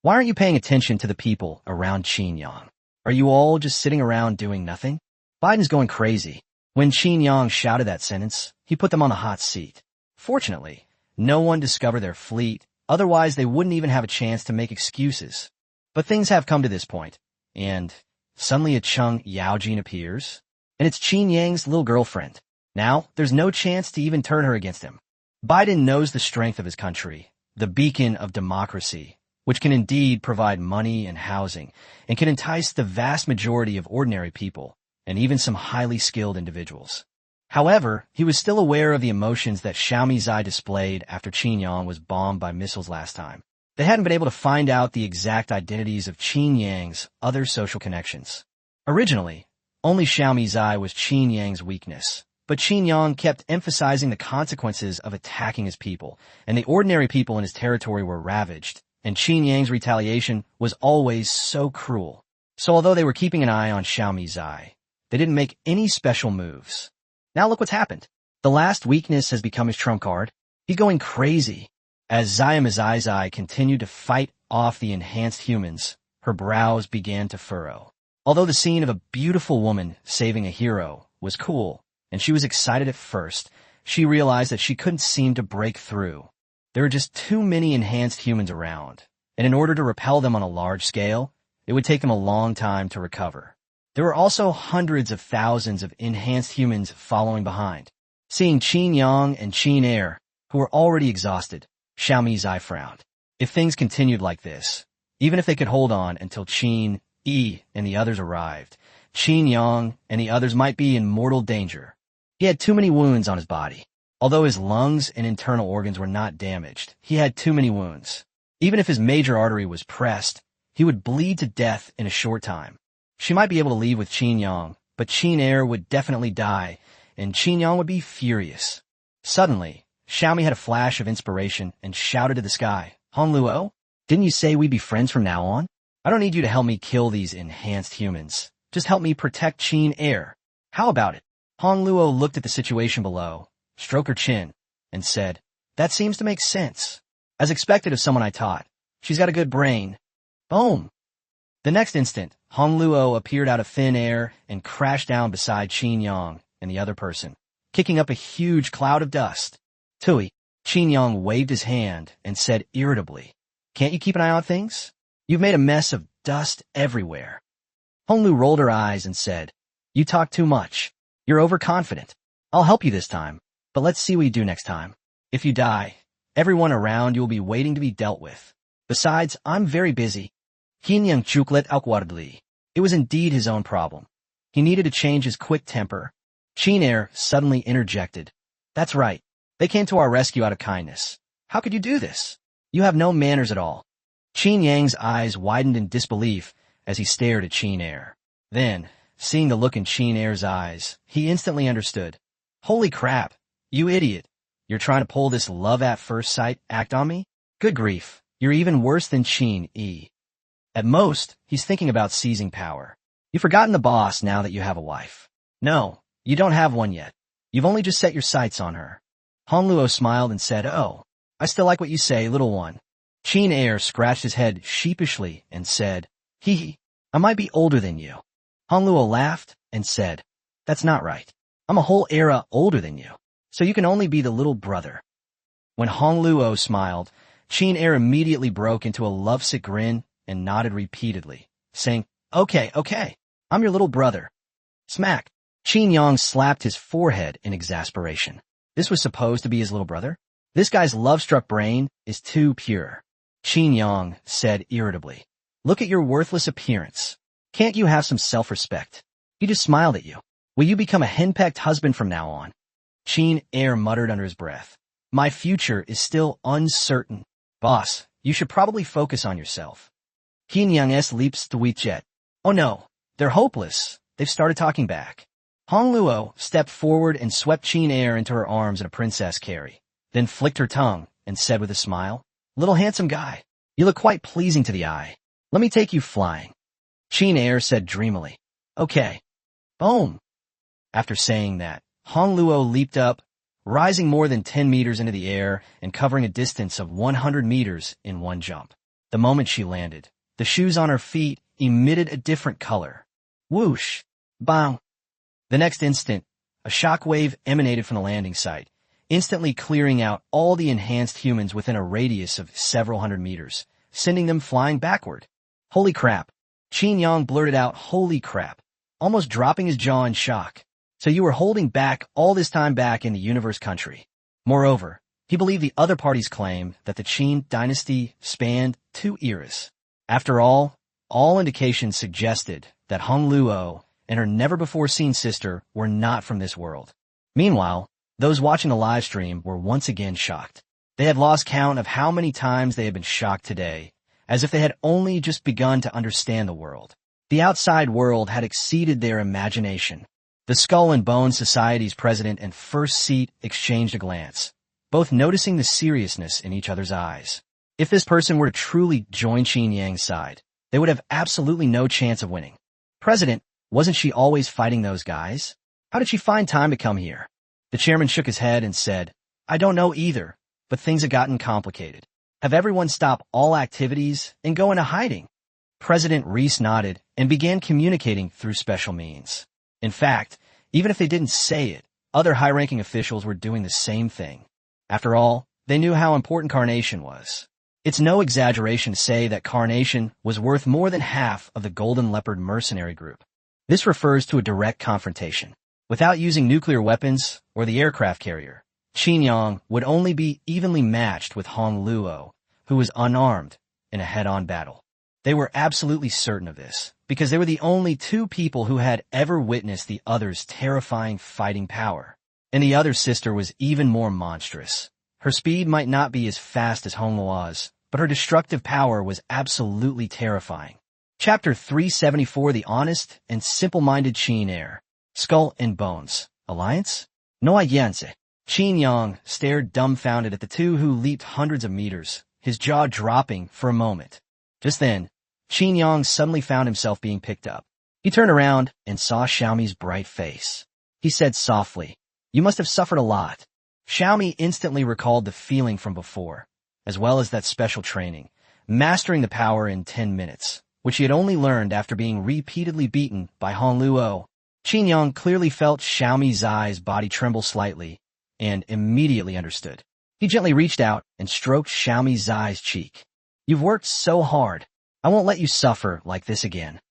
Why aren't you paying attention to the people around Qin Yang? Are you all just sitting around doing nothing? Biden's going crazy. When Qin Yang shouted that sentence, he put them on the hot seat. Fortunately, no one discovered their fleet, otherwise they wouldn't even have a chance to make excuses. But things have come to this point, and suddenly a Chung Yaojin appears, and it's Qin Yang's little girlfriend. Now, there's no chance to even turn her against him. Biden knows the strength of his country, the beacon of democracy, which can indeed provide money and housing, and can entice the vast majority of ordinary people, and even some highly skilled individuals. However, he was still aware of the emotions that Xiaomi Zai displayed after Qin Yang was bombed by missiles last time. They hadn't been able to find out the exact identities of Qin Yang's other social connections. Originally, only Xiaomi Zai was Qin Yang's weakness, but Qin Yang kept emphasizing the consequences of attacking his people, and the ordinary people in his territory were ravaged, and Qin Yang's retaliation was always so cruel. So although they were keeping an eye on Xiaomi Zai, they didn't make any special moves. Now look what's happened. The last weakness has become his trump card. He's going crazy. As Zai continued to fight off the enhanced humans, her brows began to furrow. Although the scene of a beautiful woman saving a hero was cool, and she was excited at first, she realized that she couldn't seem to break through. There were just too many enhanced humans around, and in order to repel them on a large scale, it would take them a long time to recover. There were also hundreds of thousands of enhanced humans following behind. Seeing Qin Yang and Qin Air, who were already exhausted, Xiaomi Zai frowned. If things continued like this, even if they could hold on until Qin Yi and the others arrived, Qin Yang and the others might be in mortal danger. He had too many wounds on his body. Although his lungs and internal organs were not damaged, he had too many wounds. Even if his major artery was pressed, he would bleed to death in a short time. She might be able to leave with Qin Yang, but Qin Air would definitely die, and Qin Yang would be furious. Suddenly, Xiaomi had a flash of inspiration and shouted to the sky, Hong Luo, didn't you say we'd be friends from now on? I don't need you to help me kill these enhanced humans. Just help me protect Qin Air. How about it? Hong Luo looked at the situation below, stroked her chin, and said, that seems to make sense. As expected of someone I taught. She's got a good brain. Boom! The next instant, Hong Luo appeared out of thin air and crashed down beside Qin Yang and the other person, kicking up a huge cloud of dust. Tui, Qin Yang waved his hand and said irritably, can't you keep an eye on things? You've made a mess of dust everywhere. Hong Lu rolled her eyes and said, you talk too much. You're overconfident. I'll help you this time, but let's see what you do next time. If you die, everyone around you will be waiting to be dealt with. Besides, I'm very busy. Qin Yang chuklet awkwardly. It was indeed his own problem. He needed to change his quick temper. Qin Air suddenly interjected. That's right. They came to our rescue out of kindness. How could you do this? You have no manners at all. Qin Yang's eyes widened in disbelief as he stared at Qin Air. Then, seeing the look in Qin Air's eyes, he instantly understood. Holy crap, you idiot. You're trying to pull this love at first sight act on me? Good grief, you're even worse than Qin Yi. At most, he's thinking about seizing power. You've forgotten the boss now that you have a wife. No, you don't have one yet. You've only just set your sights on her. Hong Luo smiled and said, oh, I still like what you say, little one. Qin Air scratched his head sheepishly and said, hee hee, I might be older than you. Hong Luo laughed and said, that's not right. I'm a whole era older than you, so you can only be the little brother. When Hong Luo smiled, Qin Air immediately broke into a lovesick grin and nodded repeatedly, saying, okay, I'm your little brother. Smack! Qin Yang slapped his forehead in exasperation. This was supposed to be his little brother? This guy's love-struck brain is too pure. Qin Yang said irritably, look at your worthless appearance. Can't you have some self-respect? He just smiled at you. Will you become a henpecked husband from now on? Qin Air muttered under his breath. My future is still uncertain. Boss, you should probably focus on yourself. Qin Yang leaps to WeChat. Oh no, they're hopeless. They've started talking back. Hong Luo stepped forward and swept Qin Air into her arms in a princess carry, then flicked her tongue and said with a smile, "Little handsome guy, you look quite pleasing to the eye. Let me take you flying." Qin Air said dreamily, "Okay." Boom! After saying that, Hong Luo leaped up, rising more than 10 meters into the air and covering a distance of 100 meters in one jump. The moment she landed, the shoes on her feet emitted a different color. Whoosh! Bang! The next instant, a shockwave emanated from the landing site, instantly clearing out all the enhanced humans within a radius of several hundred meters, sending them flying backward. Holy crap! Qin Yang blurted out, "Holy crap," almost dropping his jaw in shock. So you were holding back all this time back in the universe country. Moreover, he believed the other party's claim that the Qin dynasty spanned 2 eras. After all indications suggested that Hong Luo and her never-before-seen sister were not from this world. Meanwhile, those watching the live stream were once again shocked. They had lost count of how many times they had been shocked today, as if they had only just begun to understand the world. The outside world had exceeded their imagination. The Skull and Bones Society's president and first seat exchanged a glance, both noticing the seriousness in each other's eyes. If this person were to truly join Qin Yang's side, they would have absolutely no chance of winning. President, wasn't she always fighting those guys? How did she find time to come here? The chairman shook his head and said, "I don't know either, but things have gotten complicated. Have everyone stop all activities and go into hiding." President Reese nodded and began communicating through special means. In fact, even if they didn't say it, other high-ranking officials were doing the same thing. After all, they knew how important Carnation was. It's no exaggeration to say that Carnation was worth more than half of the Golden Leopard mercenary group. This refers to a direct confrontation. Without using nuclear weapons or the aircraft carrier, Qin Yang would only be evenly matched with Hong Luo, who was unarmed, in a head-on battle. They were absolutely certain of this, because they were the only 2 people who had ever witnessed the other's terrifying fighting power. And the other sister was even more monstrous. Her speed might not be as fast as Hong Luo's, but her destructive power was absolutely terrifying. Chapter 374, The Honest and Simple-Minded Qin Air. Skull and Bones. Alliance? No alliance. Qin Yang stared dumbfounded at the 2 who leaped hundreds of meters, his jaw dropping for a moment. Just then, Qin Yang suddenly found himself being picked up. He turned around and saw Xiaomi's bright face. He said softly, "You must have suffered a lot." Xiaomi instantly recalled the feeling from before, as well as that special training, mastering the power in 10 minutes, which he had only learned after being repeatedly beaten by Hong Luo. Qin Yang clearly felt Xiaomi Zai's body tremble slightly and immediately understood. He gently reached out and stroked Xiaomi Zai's cheek. "You've worked so hard. I won't let you suffer like this again."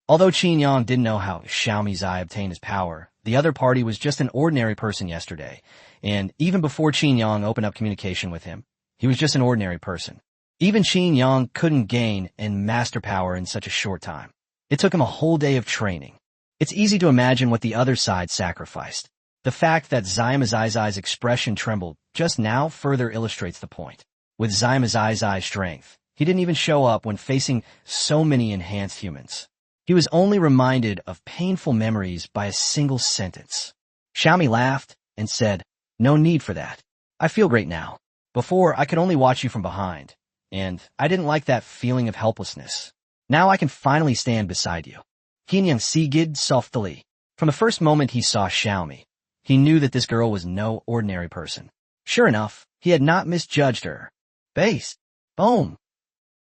Although Qin Yang didn't know how Xiaomi Zai obtained his power, the other party was just an ordinary person yesterday, and even before Qin Yang opened up communication with him, he was just an ordinary person. Even Qin Yang couldn't gain and master power in such a short time. It took him a whole day of training. It's easy to imagine what the other side sacrificed. The fact that Zaima Zai's expression trembled just now further illustrates the point. With Zaima Zai's strength, he didn't even show up when facing so many enhanced humans. He was only reminded of painful memories by a single sentence. Xiaomi laughed and said, "No need for that. I feel great now. Before, I could only watch you from behind, and I didn't like that feeling of helplessness. Now I can finally stand beside you." Qin Yang sighed softly. From the first moment he saw Xiaomi, he knew that this girl was no ordinary person. Sure enough, he had not misjudged her. Base. Boom.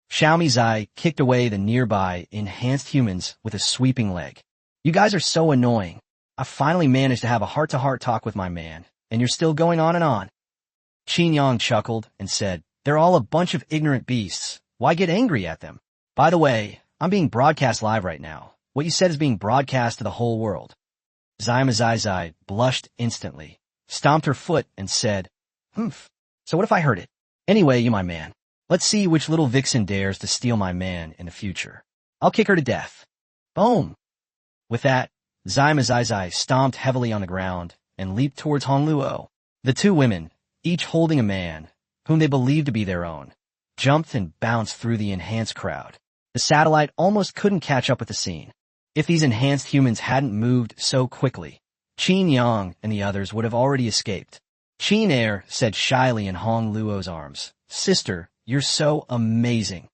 Xiaomi Zai kicked away the nearby enhanced humans with a sweeping leg. "You guys are so annoying. I finally managed to have a heart-to-heart talk with my man, and you're still going on and on." Qin Yang chuckled and said, "They're all a bunch of ignorant beasts. Why get angry at them? By the way, I'm being broadcast live right now. What you said is being broadcast to the whole world." Zaima Zai blushed instantly, stomped her foot, and said, "Humph. So what if I heard it? Anyway, you my man. Let's see which little vixen dares to steal my man in the future. I'll kick her to death." Boom. With that, Zaima Zai stomped heavily on the ground and leaped towards Hong Luo. The 2 women, each holding a man, whom they believed to be their own, jumped and bounced through the enhanced crowd. The satellite almost couldn't catch up with the scene. If these enhanced humans hadn't moved so quickly, Qin Yang and the others would have already escaped. Qin Er said shyly in Hong Luo's arms, "Sister, you're so amazing."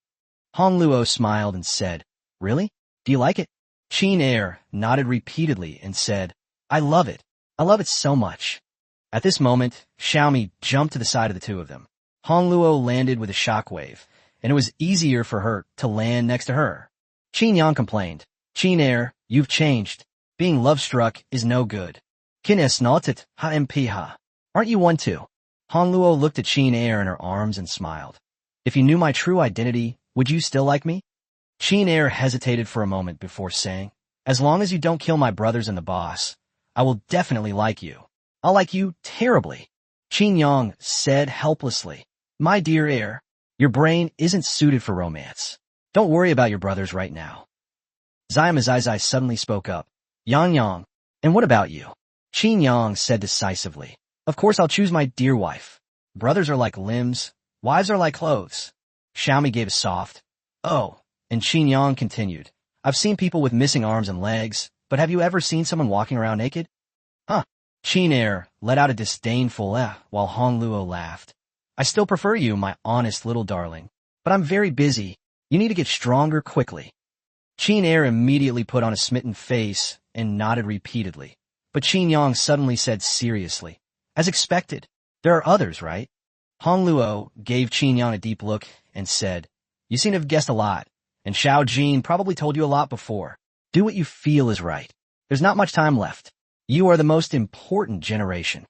Hong Luo smiled and said, "Really? Do you like it?" Qin Er nodded repeatedly and said, "I love it. I love it so much." At this moment, Xiaomi jumped to the side of the two of them. Hong Luo landed with a shockwave, and it was easier for her to land next to her. Qin Yang complained, "Qin Er, you've changed. Being love-struck is no good. Kin es nautit ha mp. Aren't you one too?" Hong Luo looked at Qin Er in her arms and smiled. "If you knew my true identity, would you still like me?" Qin Er hesitated for a moment before saying, "As long as you don't kill my brothers and the boss, I will definitely like you. I'll like you terribly." Qin Yang said helplessly, "My dear heir, your brain isn't suited for romance. Don't worry about your brothers right now." Zai suddenly spoke up, "Yang Yang, and what about you?" Qin Yang said decisively, "Of course I'll choose my dear wife. Brothers are like limbs, wives are like clothes." Xiaomi gave a soft, "Oh," and Qin Yang continued, "I've seen people with missing arms and legs, but have you ever seen someone walking around naked?" "Huh." Qin Er let out a disdainful while Hong Luo laughed. "I still prefer you, my honest little darling, but I'm very busy. You need to get stronger quickly." Qin Er immediately put on a smitten face and nodded repeatedly. But Qin Yang suddenly said seriously, "As expected, there are others, right?" Hong Luo gave Qin Yang a deep look and said, "You seem to have guessed a lot, and Xiao Jin probably told you a lot before. Do what you feel is right. There's not much time left. You are the most important generation."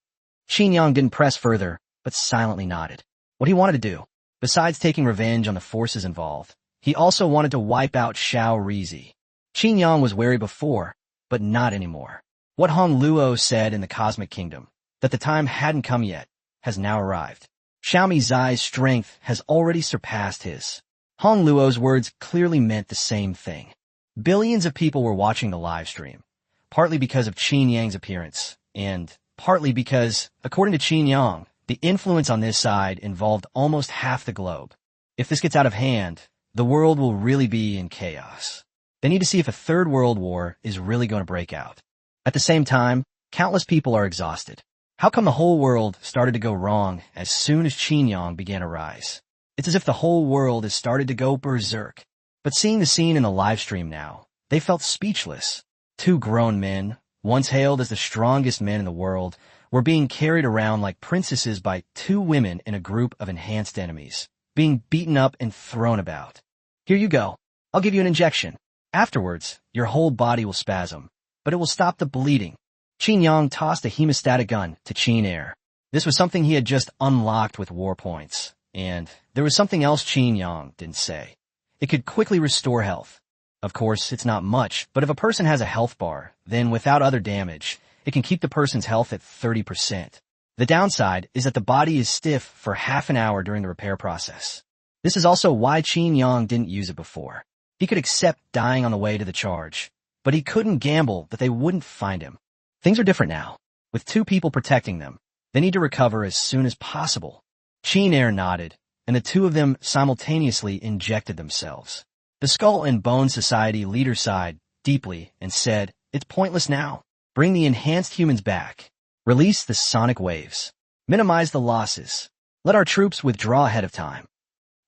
Qin Yang didn't press further, but silently nodded. What he wanted to do, besides taking revenge on the forces involved, he also wanted to wipe out Xiao Rizi. Qin Yang was wary before, but not anymore. What Hong Luo said in the Cosmic Kingdom, that the time hadn't come yet, has now arrived. Xiaomi Zai's strength has already surpassed his. Hong Luo's words clearly meant the same thing. Billions of people were watching the live stream, partly because of Qin Yang's appearance, and partly because, according to Qin Yang, the influence on this side involved almost half the globe. If this gets out of hand, the world will really be in chaos. They need to see if a third world war is really going to break out. At the same time, countless people are exhausted. How come the whole world started to go wrong as soon as Qin Yang began to rise? It's as if the whole world has started to go berserk. But seeing the scene in the live stream now, they felt speechless. Two grown men, once hailed as the strongest men in the world, were being carried around like princesses by two women in a group of enhanced enemies, being beaten up and thrown about. "Here you go. I'll give you an injection. Afterwards, your whole body will spasm, but it will stop the bleeding." Qin Yang tossed a hemostatic gun to Qin Er. This was something he had just unlocked with war points. And there was something else Qin Yang didn't say. It could quickly restore health. Of course, it's not much, but if a person has a health bar, then without other damage, it can keep the person's health at 30%. The downside is that the body is stiff for half an hour during the repair process. This is also why Qin Yang didn't use it before. He could accept dying on the way to the charge, but he couldn't gamble that they wouldn't find him. Things are different now. With two people protecting them, they need to recover as soon as possible. Qin Er nodded, and the two of them simultaneously injected themselves. The Skull and Bone Society leader sighed deeply and said, "It's pointless now. Bring the enhanced humans back. Release the sonic waves. Minimize the losses. Let our troops withdraw ahead of time."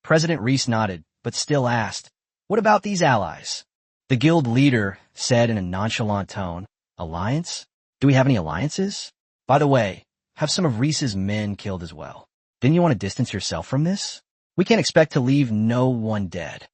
President Reese nodded, but still asked, "What about these allies?" The guild leader said in a nonchalant tone, "Alliance? Do we have any alliances? By the way, have some of Reese's men killed as well. Didn't you want to distance yourself from this? We can't expect to leave no one dead."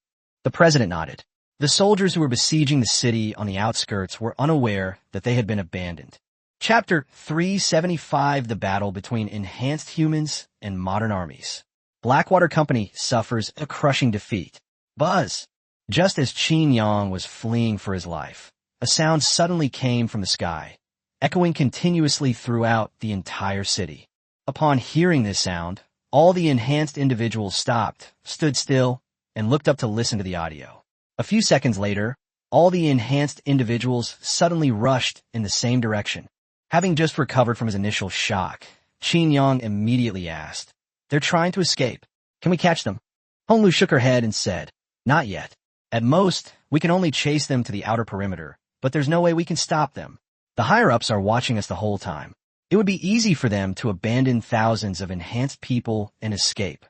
The president nodded. The soldiers who were besieging the city on the outskirts were unaware that they had been abandoned. Chapter 375, The Battle Between Enhanced Humans and Modern Armies. Blackwater Company suffers a crushing defeat. Buzz! Just as Qin Yang was fleeing for his life, a sound suddenly came from the sky, echoing continuously throughout the entire city. Upon hearing this sound, all the enhanced individuals stopped, stood still, and looked up to listen to the audio. A few seconds later, all the enhanced individuals suddenly rushed in the same direction. Having just recovered from his initial shock, Qin Yang immediately asked, "They're trying to escape. Can we catch them?" Hong Lu shook her head and said, "Not yet. At most, we can only chase them to the outer perimeter, but there's no way we can stop them. The higher-ups are watching us the whole time. It would be easy for them to abandon thousands of enhanced people and escape.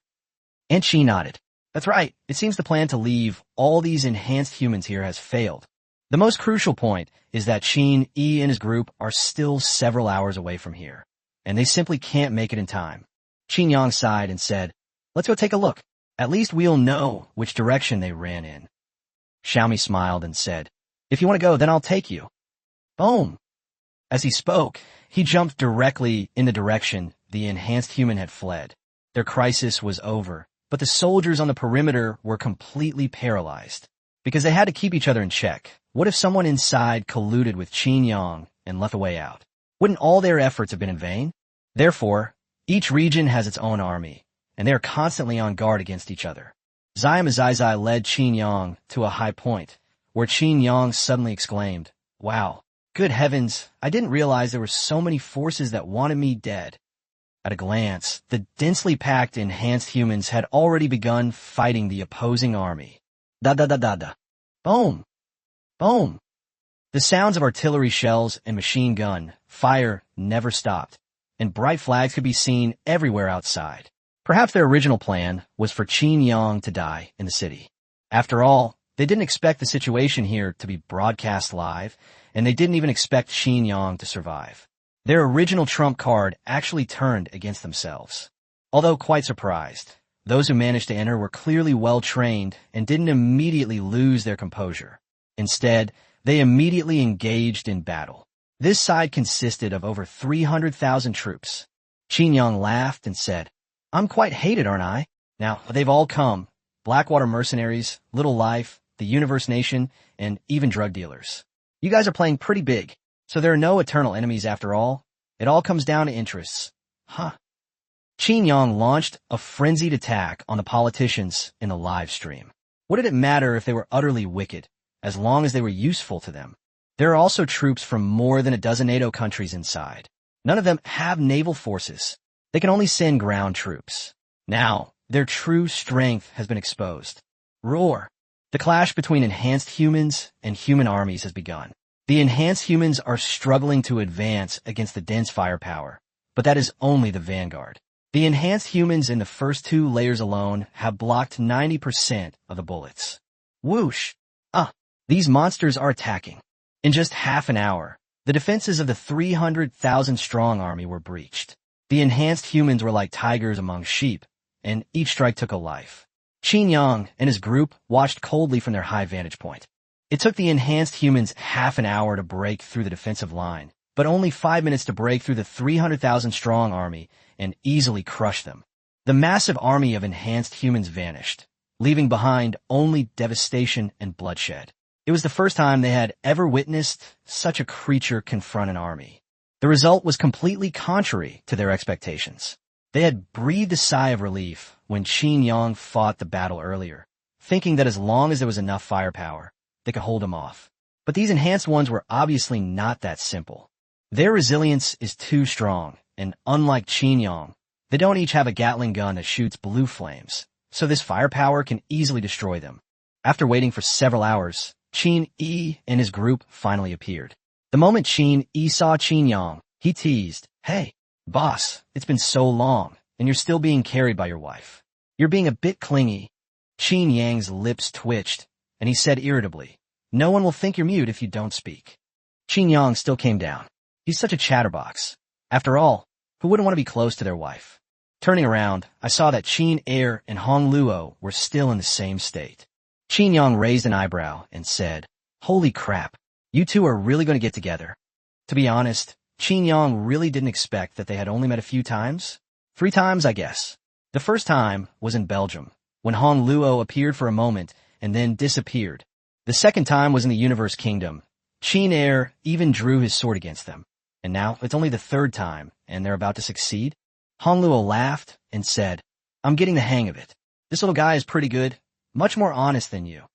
And she nodded. That's right. It seems the plan to leave all these enhanced humans here has failed. The most crucial point is that Qin Yi and his group are still several hours away from here, and they simply can't make it in time. Qin Yang sighed and said, let's go take a look. At least we'll know which direction they ran in. Xiaomi smiled and said, if you want to go, then I'll take you. Boom! As he spoke, he jumped directly in the direction the enhanced human had fled. Their crisis was over, but the soldiers on the perimeter were completely paralyzed. Because they had to keep each other in check. What if someone inside colluded with Qin Yang and left a way out? Wouldn't all their efforts have been in vain? Therefore, each region has its own army, and they are constantly on guard against each other. Zai led Qin Yang to a high point, where Qin Yang suddenly exclaimed, wow, good heavens, I didn't realize there were so many forces that wanted me dead. At a glance, the densely packed enhanced humans had already begun fighting the opposing army. Da-da-da-da-da. Boom! Boom! The sounds of artillery shells and machine gun fire never stopped, and bright flags could be seen everywhere outside. Perhaps their original plan was for Qin Yang to die in the city. After all, they didn't expect the situation here to be broadcast live, and they didn't even expect Qin Yang to survive. Their original trump card actually turned against themselves. Although quite surprised, those who managed to enter were clearly well-trained and didn't immediately lose their composure. Instead, they immediately engaged in battle. This side consisted of over 300,000 troops. Qin Yang laughed and said, I'm quite hated, aren't I? Now, they've all come. Blackwater mercenaries, Little Life, the Universe Nation, and even drug dealers. You guys are playing pretty big, so there are no eternal enemies after all. It all comes down to interests. Huh. Qin Yang launched a frenzied attack on the politicians in the live stream. What did it matter if they were utterly wicked, as long as they were useful to them? There are also troops from more than a dozen NATO countries inside. None of them have naval forces. They can only send ground troops. Now, their true strength has been exposed. Roar! The clash between enhanced humans and human armies has begun. The enhanced humans are struggling to advance against the dense firepower, but that is only the vanguard. The enhanced humans in the first two layers alone have blocked 90% of the bullets. Whoosh! These monsters are attacking. In just half an hour, the defenses of the 300,000-strong army were breached. The enhanced humans were like tigers among sheep, and each strike took a life. Qin Yang and his group watched coldly from their high vantage point. It took the enhanced humans half an hour to break through the defensive line, but only 5 minutes to break through the 300,000-strong army and easily crush them. The massive army of enhanced humans vanished, leaving behind only devastation and bloodshed. It was the first time they had ever witnessed such a creature confront an army. The result was completely contrary to their expectations. They had breathed a sigh of relief when Qin Yang fought the battle earlier, thinking that as long as there was enough firepower, they could hold him off. But these enhanced ones were obviously not that simple. Their resilience is too strong, and unlike Qin Yang, they don't each have a Gatling gun that shoots blue flames, so this firepower can easily destroy them. After waiting for several hours, Qin Yi and his group finally appeared. The moment Qin Yi saw Qin Yang, he teased, "Hey, boss, it's been so long, and you're still being carried by your wife. You're being a bit clingy." Qin Yang's lips twitched, and he said irritably, "No one will think you're mute if you don't speak." Qin Yang still came down. He's such a chatterbox. After all, who wouldn't want to be close to their wife? Turning around, I saw that Qin Er and Hong Luo were still in the same state. Qin Yang raised an eyebrow and said, "Holy crap, you two are really going to get together." To be honest, Qin Yang really didn't expect that they had only met a few times. 3 times, I guess. The first time was in Belgium, when Hong Luo appeared for a moment and then disappeared. The second time was in the Universe Kingdom. Qin Er even drew his sword against them. And now it's only the 3rd time, and they're about to succeed? Hong Luo laughed and said, "I'm getting the hang of it. This little guy is pretty good, much more honest than you."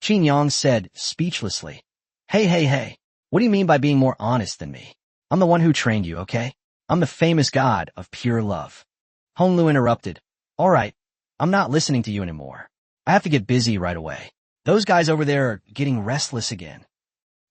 Qin Yang said speechlessly, Hey, what do you mean by being more honest than me? I'm the one who trained you, okay? I'm the famous god of pure love." Hong Luo interrupted, "All right, I'm not listening to you anymore. I have to get busy right away. Those guys over there are getting restless again."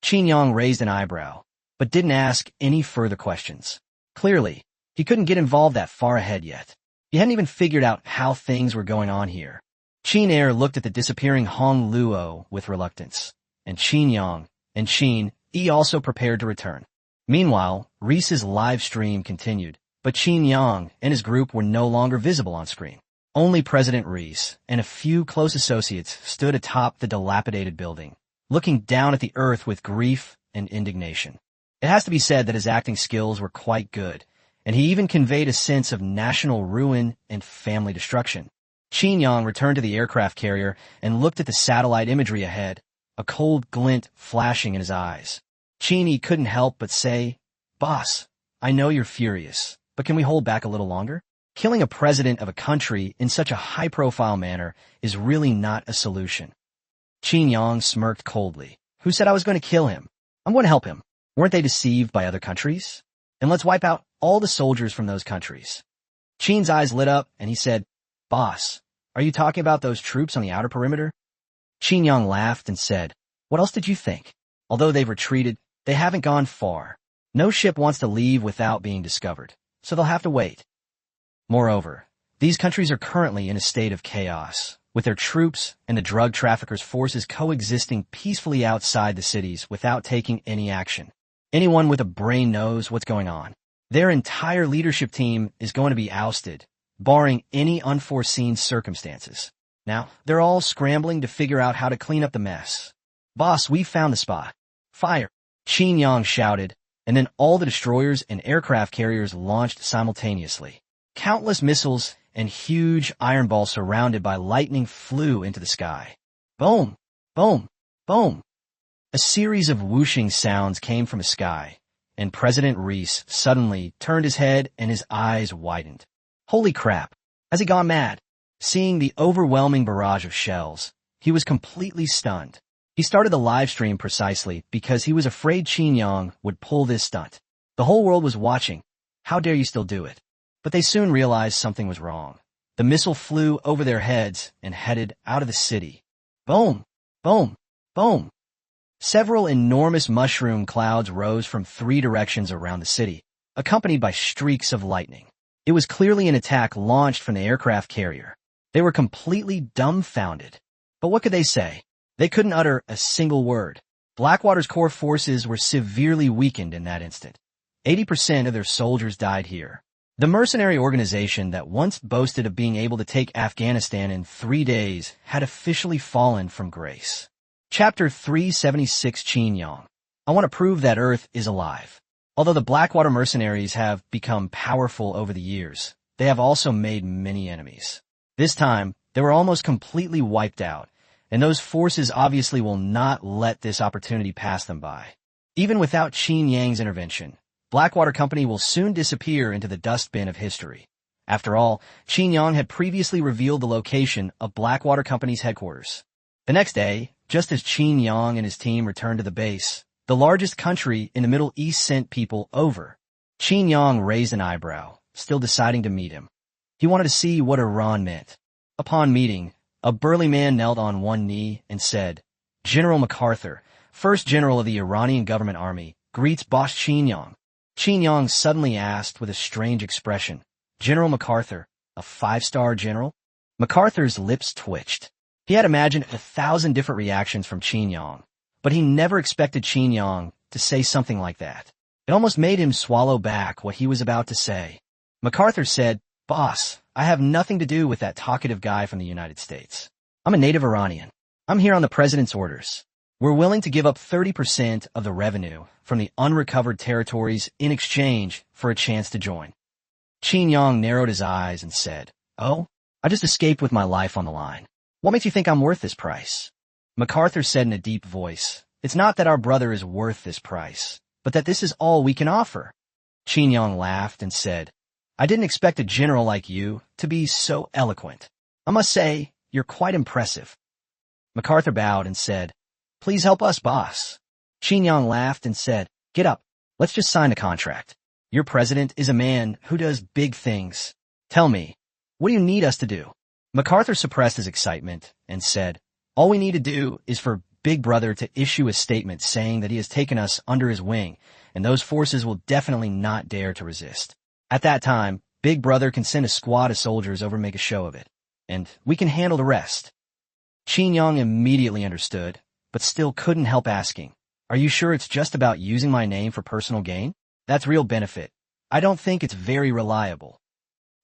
Qin Yang raised an eyebrow. but didn't ask any further questions. Clearly, he couldn't get involved that far ahead yet. He hadn't even figured out how things were going on here. Qin Er looked at the disappearing Hong Luo with reluctance, and Qin Yang and Qin Yi also prepared to return. Meanwhile, Reese's live stream continued, but Qin Yang and his group were no longer visible on screen. Only President Reese and a few close associates stood atop the dilapidated building, looking down at the earth with grief and indignation. It has to be said that his acting skills were quite good, and he even conveyed a sense of national ruin and family destruction. Qin Yang returned to the aircraft carrier and looked at the satellite imagery ahead, a cold glint flashing in his eyes. Qin Yi couldn't help but say, "Boss, I know you're furious, but can we hold back a little longer? Killing a president of a country in such a high-profile manner is really not a solution." Qin Yang smirked coldly. "Who said I was going to kill him? I'm going to help him. Weren't they deceived by other countries? And let's wipe out all the soldiers from those countries." Qin's eyes lit up, and he said, "Boss, are you talking about those troops on the outer perimeter?" Qin Yang laughed and said, "What else did you think? Although they've retreated, they haven't gone far. No ship wants to leave without being discovered, so they'll have to wait. Moreover, these countries are currently in a state of chaos, with their troops and the drug traffickers' forces coexisting peacefully outside the cities without taking any action. Anyone with a brain knows what's going on. Their entire leadership team is going to be ousted, barring any unforeseen circumstances. Now, they're all scrambling to figure out how to clean up the mess. Boss, we found the spot. Fire!" Qin Yang shouted, and then all the destroyers and aircraft carriers launched simultaneously. Countless missiles and huge iron balls surrounded by lightning flew into the sky. Boom! Boom! Boom! A series of whooshing sounds came from the sky, and President Reese suddenly turned his head and his eyes widened. Holy crap! Has he gone mad? Seeing the overwhelming barrage of shells, he was completely stunned. He started the live stream precisely because he was afraid Qin Yang would pull this stunt. The whole world was watching. How dare you still do it? But they soon realized something was wrong. The missile flew over their heads and headed out of the city. Boom! Boom! Boom! Several enormous mushroom clouds rose from 3 directions around the city, accompanied by streaks of lightning. It was clearly an attack launched from the aircraft carrier. They were completely dumbfounded. But what could they say? They couldn't utter a single word. Blackwater's core forces were severely weakened in that instant. 80% of their soldiers died here. The mercenary organization that once boasted of being able to take Afghanistan in 3 days had officially fallen from grace. Chapter 376 Qin Yang. I want to prove that Earth is alive. Although the Blackwater mercenaries have become powerful over the years, they have also made many enemies. This time, they were almost completely wiped out, and those forces obviously will not let this opportunity pass them by. Even without Qin Yang's intervention, Blackwater Company will soon disappear into the dustbin of history. After all, Qin Yang had previously revealed the location of Blackwater Company's headquarters. The next day, just as Qin Yang and his team returned to the base, the largest country in the Middle East sent people over. Qin Yang raised an eyebrow, still deciding to meet him. He wanted to see what Iran meant. Upon meeting, a burly man knelt on one knee and said, "General MacArthur, first general of the Iranian government army, greets boss Qin Yang." Qin Yang suddenly asked with a strange expression, "General MacArthur, a 5-star general?" MacArthur's lips twitched. He had imagined 1,000 different reactions from Qin Yang, but he never expected Qin Yang to say something like that. It almost made him swallow back what he was about to say. MacArthur said, "Boss, I have nothing to do with that talkative guy from the United States. I'm a native Iranian. I'm here on the president's orders. We're willing to give up 30% of the revenue from the unrecovered territories in exchange for a chance to join." Qin Yang narrowed his eyes and said, "Oh, I just escaped with my life on the line. What makes you think I'm worth this price?" MacArthur said in a deep voice, "It's not that our brother is worth this price, but that this is all we can offer." Qin Yang laughed and said, "I didn't expect a general like you to be so eloquent. I must say, you're quite impressive." MacArthur bowed and said, "Please help us, boss." Qin Yang laughed and said, "Get up. Let's just sign the contract. Your president is a man who does big things. Tell me, what do you need us to do?" MacArthur suppressed his excitement and said, "All we need to do is for Big Brother to issue a statement saying that he has taken us under his wing and those forces will definitely not dare to resist. At that time, Big Brother can send a squad of soldiers over and make a show of it, and we can handle the rest. Qin Yang immediately understood, but still couldn't help asking, "Are you sure it's just about using my name for personal gain? That's real benefit. I don't think it's very reliable."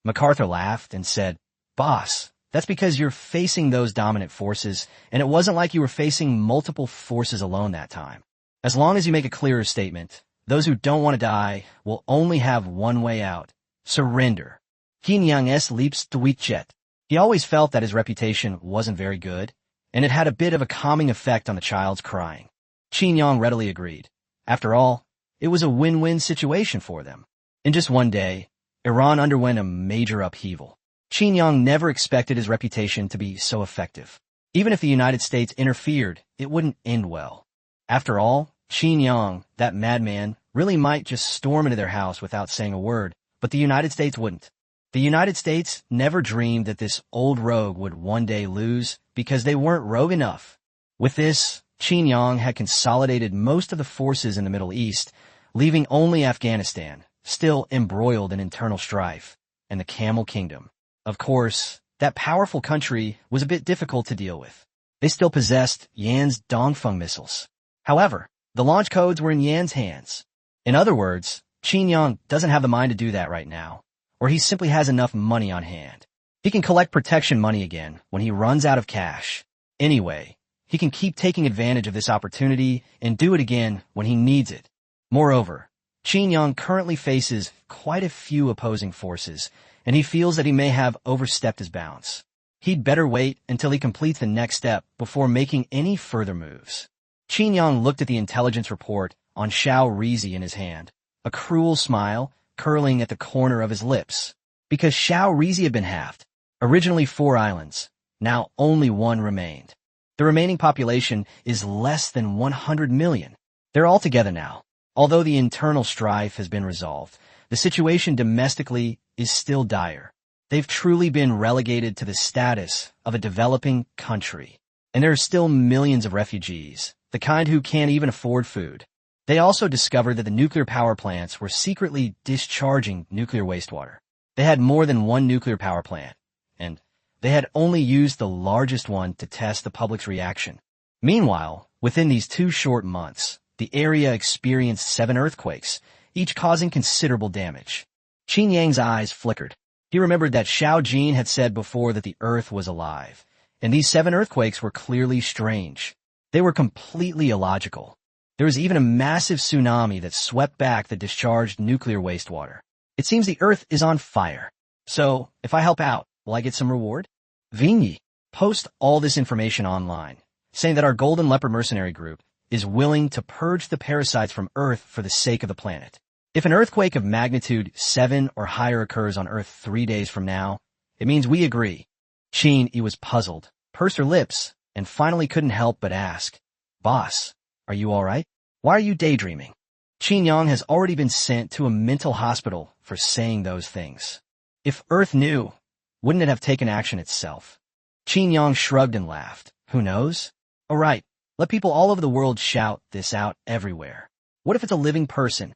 MacArthur laughed and said, "Boss, that's because you're facing those dominant forces, and it wasn't like you were facing multiple forces alone that time. As long as you make a clearer statement, those who don't want to die will only have one way out: surrender." Qin Yang leaps tweetjet. He always felt that his reputation wasn't very good, and it had a bit of a calming effect on the child's crying. Qin Yang readily agreed. After all, it was a win-win situation for them. In just one day, Iran underwent a major upheaval. Qin Yang never expected his reputation to be so effective. Even if the United States interfered, it wouldn't end well. After all, Qin Yang, that madman, really might just storm into their house without saying a word, but the United States wouldn't. The United States never dreamed that this old rogue would one day lose because they weren't rogue enough. With this, Qin Yang had consolidated most of the forces in the Middle East, leaving only Afghanistan, still embroiled in internal strife, and the Camel Kingdom. Of course, that powerful country was a bit difficult to deal with. They still possessed Yan's Dongfeng missiles. However, the launch codes were in Yan's hands. In other words, Qin Yang doesn't have the mind to do that right now, or he simply has enough money on hand. He can collect protection money again when he runs out of cash. Anyway, he can keep taking advantage of this opportunity and do it again when he needs it. Moreover, Qin Yang currently faces quite a few opposing forces, and he feels that he may have overstepped his bounds. He'd better wait until he completes the next step before making any further moves. Qin Yang looked at the intelligence report on Xiao Rizi in his hand, a cruel smile curling at the corner of his lips. Because Xiao Rizi had been halved. Originally 4 islands, now only 1 remained. The remaining population is less than 100 million. They're all together now. Although the internal strife has been resolved, the situation domestically is still dire. They've truly been relegated to the status of a developing country. And there are still millions of refugees, the kind who can't even afford food. They also discovered that the nuclear power plants were secretly discharging nuclear wastewater. They had more than 1 nuclear power plant, and they had only used the largest one to test the public's reaction. Meanwhile, within these 2 short months, the area experienced 7 earthquakes, each causing considerable damage. Qin Yang's eyes flickered. He remembered that Xiao Jin had said before that the earth was alive, and these 7 earthquakes were clearly strange. They were completely illogical. There was even a massive tsunami that swept back the discharged nuclear wastewater. It seems the earth is on fire. So, if I help out, will I get some reward? Vinyi, post all this information online, saying that our Golden Leopard mercenary group is willing to purge the parasites from Earth for the sake of the planet. If an earthquake of magnitude 7 or higher occurs on Earth 3 days from now, it means we agree. Qin was puzzled, pursed her lips, and finally couldn't help but ask, "Boss, are you all right? Why are you daydreaming?" Qin Yang has already been sent to a mental hospital for saying those things. If Earth knew, wouldn't it have taken action itself? Qin Yang shrugged and laughed. Who knows? All right, let people all over the world shout this out everywhere. What if it's a living person?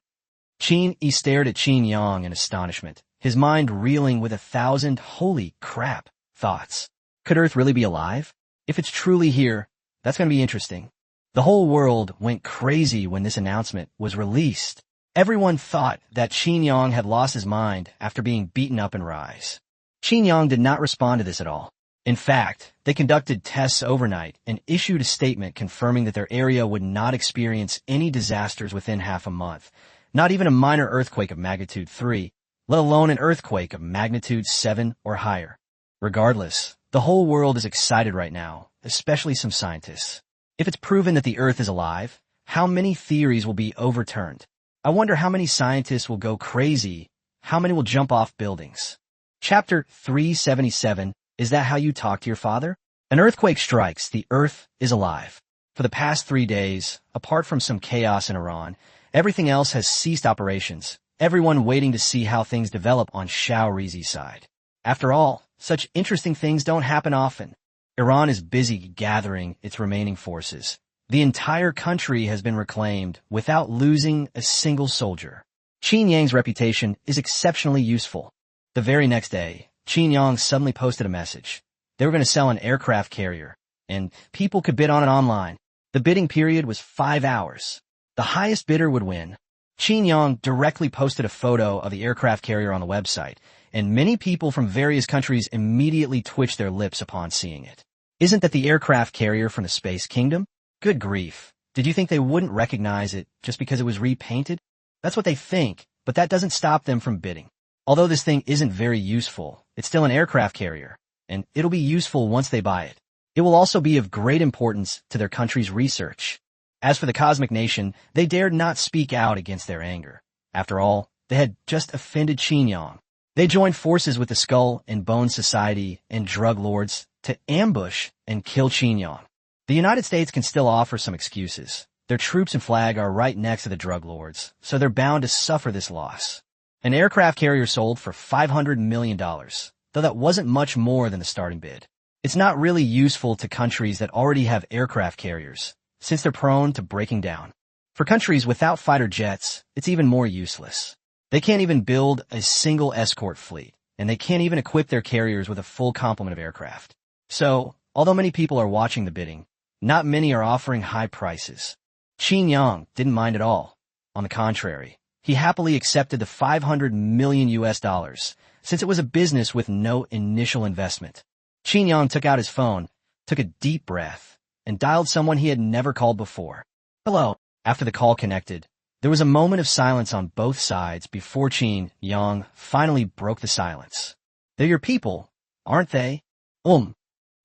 Qin stared at Qin Yang in astonishment, his mind reeling with 1,000 holy crap thoughts. Could Earth really be alive? If it's truly here, that's going to be interesting. The whole world went crazy when this announcement was released. Everyone thought that Qin Yang had lost his mind after being beaten up in Rise. Qin Yang did not respond to this at all. In fact, they conducted tests overnight and issued a statement confirming that their area would not experience any disasters within half a month, not even a minor earthquake of magnitude 3, let alone an earthquake of magnitude 7 or higher. Regardless, the whole world is excited right now, especially some scientists. If it's proven that the Earth is alive, how many theories will be overturned? I wonder how many scientists will go crazy, how many will jump off buildings. Chapter 377, Is That How You Talk to Your Father? An earthquake strikes, the Earth is alive. For the past 3 days, apart from some chaos in Iran, everything else has ceased operations, everyone waiting to see how things develop on Xiao Rizi's side. After all, such interesting things don't happen often. Iran is busy gathering its remaining forces. The entire country has been reclaimed without losing a single soldier. Qin Yang's reputation is exceptionally useful. The very next day, Qin Yang suddenly posted a message. They were going to sell an aircraft carrier, and people could bid on it online. The bidding period was 5 hours. The highest bidder would win. Qin Yang directly posted a photo of the aircraft carrier on the website, and many people from various countries immediately twitched their lips upon seeing it. Isn't that the aircraft carrier from the Space Kingdom? Good grief. Did you think they wouldn't recognize it just because it was repainted? That's what they think, but that doesn't stop them from bidding. Although this thing isn't very useful, it's still an aircraft carrier, and it'll be useful once they buy it. It will also be of great importance to their country's research. As for the Cosmic Nation, they dared not speak out against their anger. After all, they had just offended Qin Yang. They joined forces with the Skull and Bone Society and drug lords to ambush and kill Qin Yang. The United States can still offer some excuses. Their troops and flag are right next to the drug lords, so they're bound to suffer this loss. An aircraft carrier sold for $500 million, though that wasn't much more than the starting bid. It's not really useful to countries that already have aircraft carriers, since they're prone to breaking down. For countries without fighter jets, it's even more useless. They can't even build a single escort fleet, and they can't even equip their carriers with a full complement of aircraft. So, although many people are watching the bidding, not many are offering high prices. Qin Yang didn't mind at all. On the contrary, he happily accepted the $500 million US, since it was a business with no initial investment. Qin Yang took out his phone, took a deep breath, and dialed someone he had never called before. Hello. After the call connected, there was a moment of silence on both sides before Qin Yang finally broke the silence. They're your people, aren't they?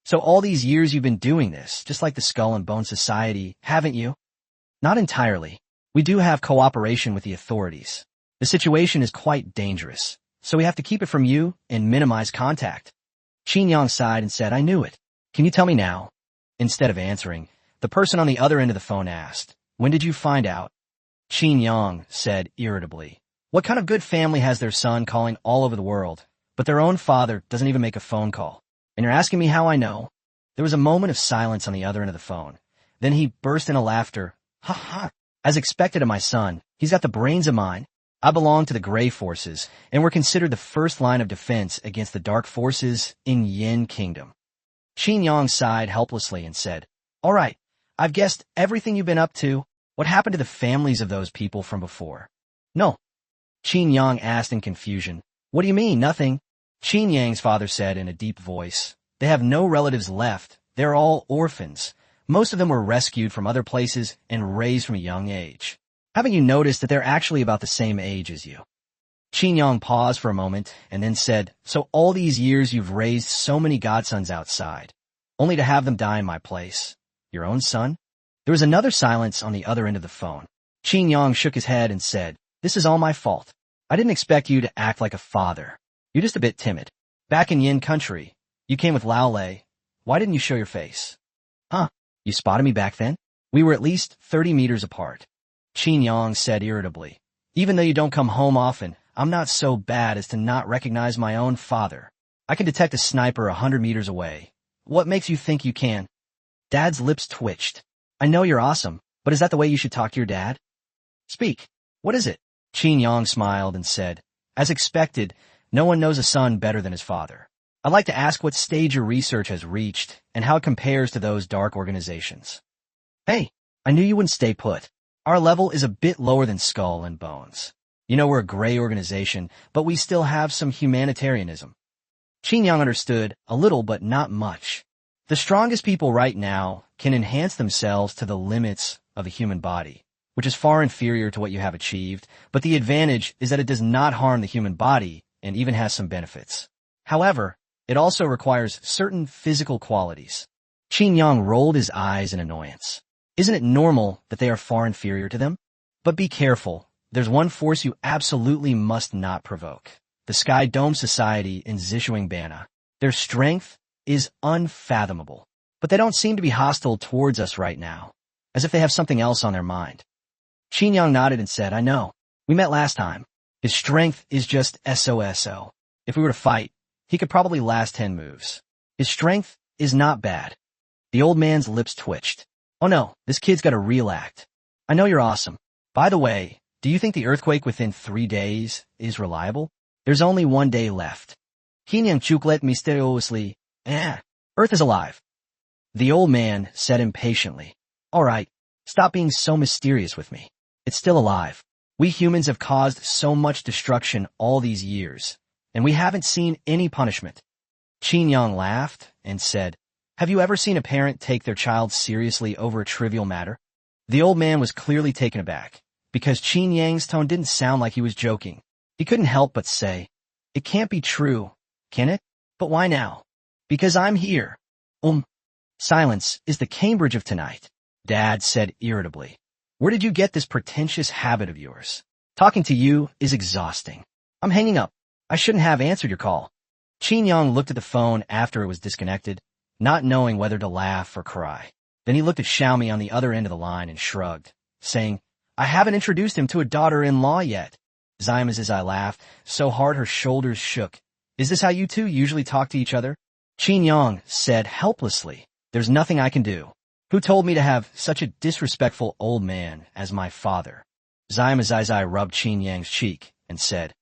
So all these years you've been doing this, just like the Skull and Bone Society, haven't you? Not entirely. We do have cooperation with the authorities. The situation is quite dangerous, so we have to keep it from you and minimize contact. Qin Yang sighed and said, I knew it. Can you tell me now? Instead of answering, the person on the other end of the phone asked, when did you find out? Qin Yang said irritably, what kind of good family has their son calling all over the world, but their own father doesn't even make a phone call? And you're asking me how I know? There was a moment of silence on the other end of the phone. Then he burst into laughter. Ha ha. As expected of my son, he's got the brains of mine. I belong to the Gray Forces, and we're considered the first line of defense against the Dark Forces in Yin Kingdom. Qin Yang sighed helplessly and said, all right, I've guessed everything you've been up to. What happened to the families of those people from before? No. Qin Yang asked in confusion. What do you mean, nothing? Qin Yang's father said in a deep voice, they have no relatives left. They're all orphans. Most of them were rescued from other places and raised from a young age. Haven't you noticed that they're actually about the same age as you? Qin Yang paused for a moment and then said, so all these years you've raised so many godsons outside, only to have them die in my place. Your own son? There was another silence on the other end of the phone. Qin Yang shook his head and said, this is all my fault. I didn't expect you to act like a father. You're just a bit timid. Back in Yin country, you came with Lao Lei. Why didn't you show your face? Huh? You spotted me back then? We were at least 30 meters apart. Qin Yang said irritably, even though you don't come home often, I'm not so bad as to not recognize my own father. I can detect a sniper 100 meters away. What makes you think you can? Dad's lips twitched. I know you're awesome, but is that the way you should talk to your dad? Speak. What is it? Qin Yang smiled and said, as expected, no one knows a son better than his father. I'd like to ask what stage your research has reached and how it compares to those dark organizations. Hey, I knew you wouldn't stay put. Our level is a bit lower than Skull and Bones. You know, we're a gray organization, but we still have some humanitarianism. Qin Yang understood a little, but not much. The strongest people right now can enhance themselves to the limits of the human body, which is far inferior to what you have achieved, but the advantage is that it does not harm the human body and even has some benefits. However, it also requires certain physical qualities. Qin Yang rolled his eyes in annoyance. Isn't it normal that they are far inferior to them? But be careful. There's one force you absolutely must not provoke. The Sky Dome Society in Zishuangbana. Their strength is unfathomable. But they don't seem to be hostile towards us right now, as if they have something else on their mind. Qin Yang nodded and said, I know. We met last time. His strength is just SOSO. If we were to fight, he could probably last 10 moves. His strength is not bad. The old man's lips twitched. Oh no, this kid's got a real act. I know you're awesome. By the way, do you think the earthquake within 3 days is reliable? There's only 1 day left. Hinyang chuklet mysteriously. Earth is alive. The old man said impatiently. All right, stop being so mysterious with me. It's still alive. We humans have caused so much destruction all these years, and we haven't seen any punishment. Qin Yang laughed and said, have you ever seen a parent take their child seriously over a trivial matter? The old man was clearly taken aback, because Qin Yang's tone didn't sound like he was joking. He couldn't help but say, it can't be true, can it? But why now? Because I'm here. Silence is the Cambridge of tonight, Dad said irritably. Where did you get this pretentious habit of yours? Talking to you is exhausting. I'm hanging up. I shouldn't have answered your call. Qin Yang looked at the phone after it was disconnected, not knowing whether to laugh or cry. Then he looked at Xiaomi on the other end of the line and shrugged, saying, I haven't introduced him to a daughter-in-law yet. Xiaomi's eye laughed so hard her shoulders shook. Is this how you two usually talk to each other? Qin Yang said helplessly, there's nothing I can do. Who told me to have such a disrespectful old man as my father? Xiaomi's eye rubbed Qin Yang's cheek and said,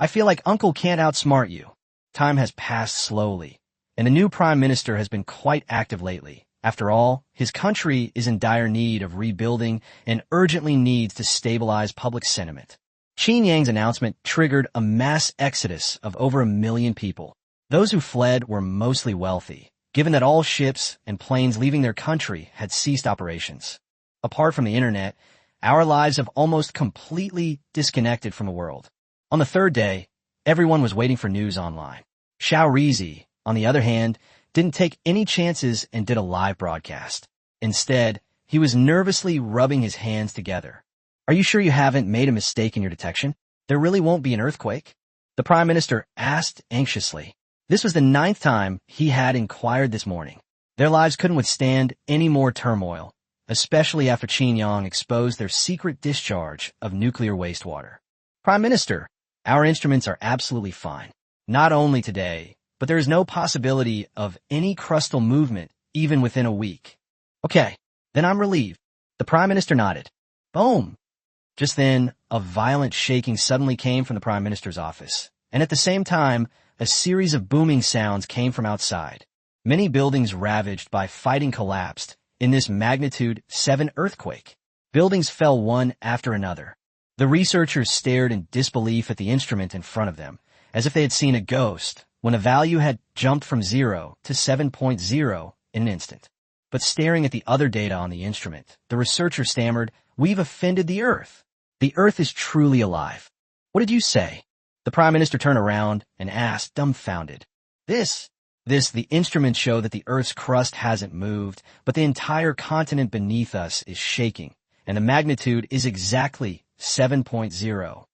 I feel like Uncle can't outsmart you. Time has passed slowly, and the new prime minister has been quite active lately. After all, his country is in dire need of rebuilding and urgently needs to stabilize public sentiment. Qin Yang's announcement triggered a mass exodus of over 1 million people. Those who fled were mostly wealthy, given that all ships and planes leaving their country had ceased operations. Apart from the internet, our lives have almost completely disconnected from the world. On the 3rd day, everyone was waiting for news online. Xiao Rizi, on the other hand, didn't take any chances and did a live broadcast. Instead, he was nervously rubbing his hands together. Are you sure you haven't made a mistake in your detection? There really won't be an earthquake? The Prime Minister asked anxiously. This was the 9th time he had inquired this morning. Their lives couldn't withstand any more turmoil, especially after Qin Yang exposed their secret discharge of nuclear wastewater. Prime Minister, our instruments are absolutely fine. Not only today, but there is no possibility of any crustal movement even within a week. Okay, then I'm relieved. The Prime Minister nodded. Boom! Just then, a violent shaking suddenly came from the Prime Minister's office, and at the same time, a series of booming sounds came from outside. Many buildings ravaged by fighting collapsed in this magnitude 7 earthquake. Buildings fell one after another. The researchers stared in disbelief at the instrument in front of them, as if they had seen a ghost, when a value had jumped from 0 to 7.0 in an instant. But staring at the other data on the instrument, the researcher stammered, We've offended the Earth. The Earth is truly alive. What did you say? The Prime Minister turned around and asked, dumbfounded. The instruments show that the Earth's crust hasn't moved, but the entire continent beneath us is shaking, and the magnitude is exactly 7.0.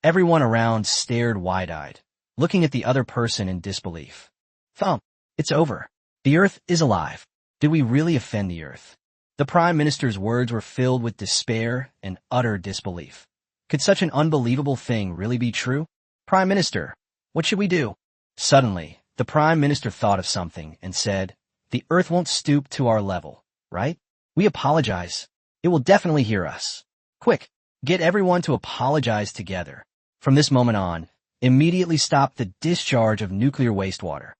Everyone around stared wide-eyed, looking at the other person in disbelief. Thump, it's over. The Earth is alive. Did we really offend the Earth? The Prime Minister's words were filled with despair and utter disbelief. Could such an unbelievable thing really be true? Prime Minister, what should we do? Suddenly, the Prime Minister thought of something and said, The Earth won't stoop to our level, right? We apologize. It will definitely hear us. Quick, get everyone to apologize together. From this moment on, immediately stop the discharge of nuclear wastewater.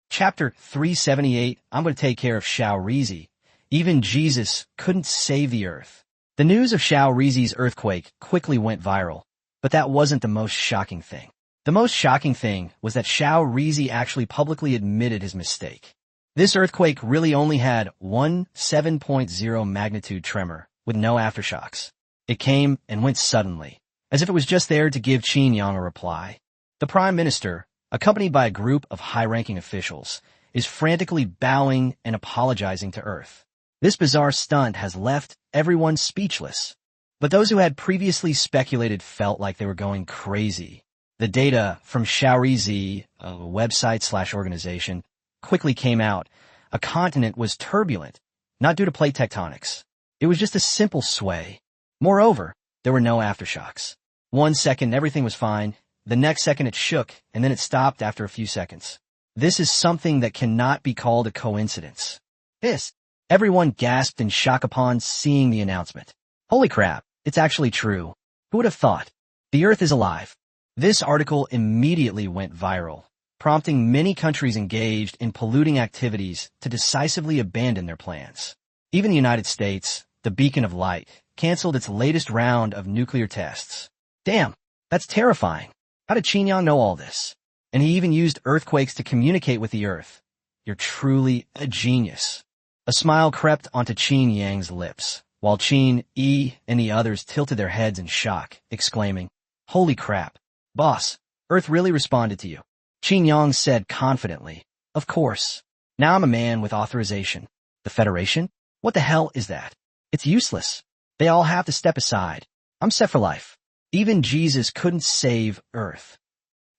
Chapter 378, I'm going to take care of Xiao Rizi. Even Jesus couldn't save the Earth. The news of Xiao Rizi's earthquake quickly went viral, but that wasn't the most shocking thing. The most shocking thing was that Xiao Rizi actually publicly admitted his mistake. This earthquake really only had one 7.0 magnitude tremor, with no aftershocks. It came and went suddenly, as if it was just there to give Qin Yang a reply. The Prime Minister, accompanied by a group of high-ranking officials, is frantically bowing and apologizing to Earth. This bizarre stunt has left everyone speechless. But those who had previously speculated felt like they were going crazy. The data from Xiaorizi, a website/organization, quickly came out. A continent was turbulent, not due to plate tectonics. It was just a simple sway. Moreover, there were no aftershocks. 1 second everything was fine, the next second it shook, and then it stopped after a few seconds. This is something that cannot be called a coincidence. This Everyone gasped in shock upon seeing the announcement. Holy crap, it's actually true. Who would have thought? The Earth is alive. This article immediately went viral, prompting many countries engaged in polluting activities to decisively abandon their plans. Even the United States, the beacon of light, canceled its latest round of nuclear tests. Damn, that's terrifying. How did Qin Yang know all this? And he even used earthquakes to communicate with the Earth. You're truly a genius. A smile crept onto Qin Yang's lips, while Qin Yi and the others tilted their heads in shock, exclaiming, "Holy crap. Boss, Earth really responded to you." Qin Yang said confidently, "Of course. Now I'm a man with authorization. The Federation? What the hell is that? It's useless. They all have to step aside. I'm set for life. Even Jesus couldn't save Earth."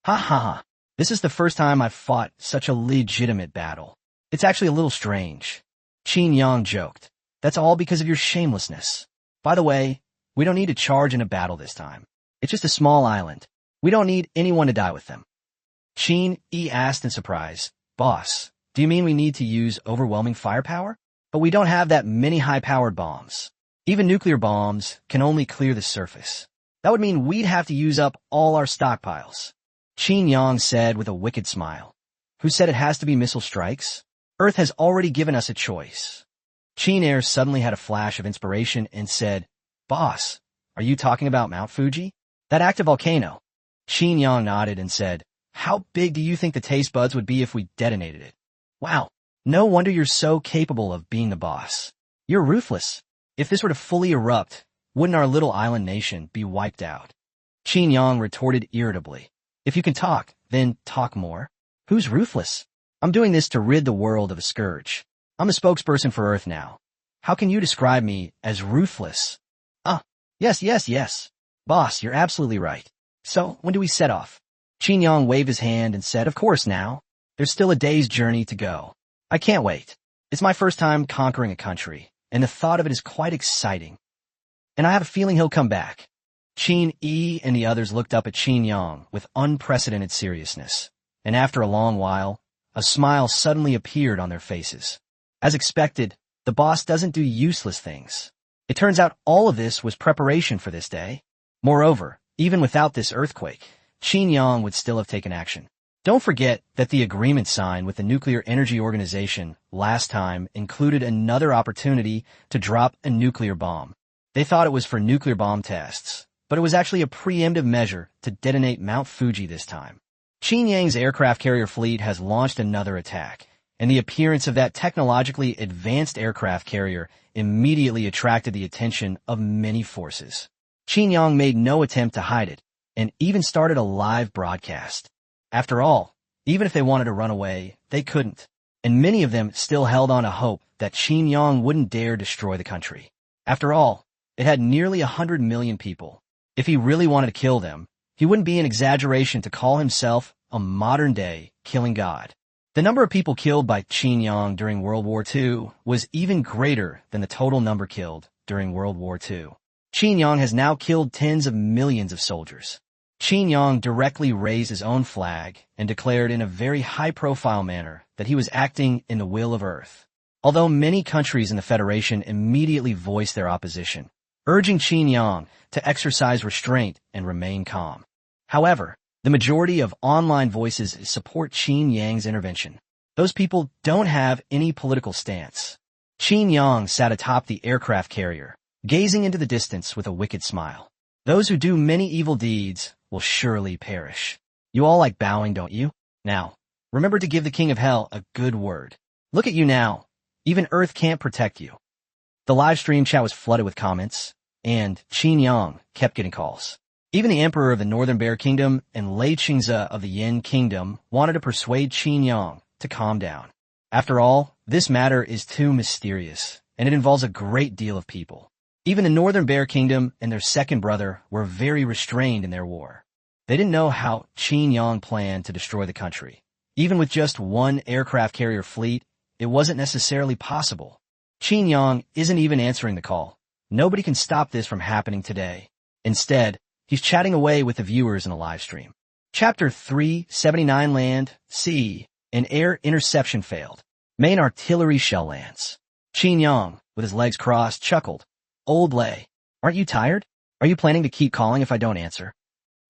Ha ha ha. This is the first time I've fought such a legitimate battle. It's actually a little strange. Qin Yang joked. That's all because of your shamelessness. By the way, we don't need to charge in a battle this time. It's just a small island. We don't need anyone to die with them. Qin Yi asked in surprise, "Boss, do you mean we need to use overwhelming firepower? But we don't have that many high-powered bombs. Even nuclear bombs can only clear the surface. That would mean we'd have to use up all our stockpiles." Qin Yang said with a wicked smile. "Who said it has to be missile strikes? Earth has already given us a choice." Qin Air suddenly had a flash of inspiration and said, "Boss, are you talking about Mount Fuji? That active volcano?" Qin Yang nodded and said, "How big do you think the taste buds would be if we detonated it?" "Wow, no wonder you're so capable of being the boss. You're ruthless. If this were to fully erupt, wouldn't our little island nation be wiped out?" Qin Yang retorted irritably, "If you can talk, then talk more. Who's ruthless? I'm doing this to rid the world of a scourge. I'm a spokesperson for Earth now. How can you describe me as ruthless?" Yes. Boss, you're absolutely right. So, when do we set off?" Qin Yang waved his hand and said, "Of course now. There's still a day's journey to go. I can't wait. It's my first time conquering a country, and the thought of it is quite exciting. And I have a feeling he'll come back." Qin Yi and the others looked up at Qin Yang with unprecedented seriousness, and after a long while, a smile suddenly appeared on their faces. As expected, the boss doesn't do useless things. It turns out all of this was preparation for this day. Moreover, even without this earthquake, Qin Yang would still have taken action. Don't forget that the agreement signed with the Nuclear Energy Organization last time included another opportunity to drop a nuclear bomb. They thought it was for nuclear bomb tests, but it was actually a preemptive measure to detonate Mount Fuji this time. Qin Yang's aircraft carrier fleet has launched another attack, and the appearance of that technologically advanced aircraft carrier immediately attracted the attention of many forces. Qin Yang made no attempt to hide it, and even started a live broadcast. After all, even if they wanted to run away, they couldn't, and many of them still held on to hope that Qin Yang wouldn't dare destroy the country. After all, it had nearly 100 million people. If he really wanted to kill them, he wouldn't be an exaggeration to call himself a modern-day killing god. The number of people killed by Qin Yang during World War II was even greater than the total number killed during World War II. Qin Yang has now killed tens of millions of soldiers. Qin Yang directly raised his own flag and declared in a very high-profile manner that he was acting in the will of Earth. Although many countries in the Federation immediately voiced their opposition, urging Qin Yang to exercise restraint and remain calm. However, the majority of online voices support Qin Yang's intervention. Those people don't have any political stance. Qin Yang sat atop the aircraft carrier, gazing into the distance with a wicked smile. Those who do many evil deeds will surely perish. You all like bowing, don't you? Now, remember to give the King of Hell a good word. Look at you now. Even Earth can't protect you. The live stream chat was flooded with comments, and Qin Yang kept getting calls. Even the Emperor of the Northern Bear Kingdom and Lei Qingze of the Yin Kingdom wanted to persuade Qin Yang to calm down. After all, this matter is too mysterious, and it involves a great deal of people. Even the Northern Bear Kingdom and their second brother were very restrained in their war. They didn't know how Qin Yang planned to destroy the country. Even with just one aircraft carrier fleet, it wasn't necessarily possible. Qin Yang isn't even answering the call. Nobody can stop this from happening today. Instead, he's chatting away with the viewers in a live stream. Chapter 379 Land, Sea, and Air Interception failed. Main artillery shell lands. Qin Yang, with his legs crossed, chuckled. Old Lei, aren't you tired? Are you planning to keep calling if I don't answer?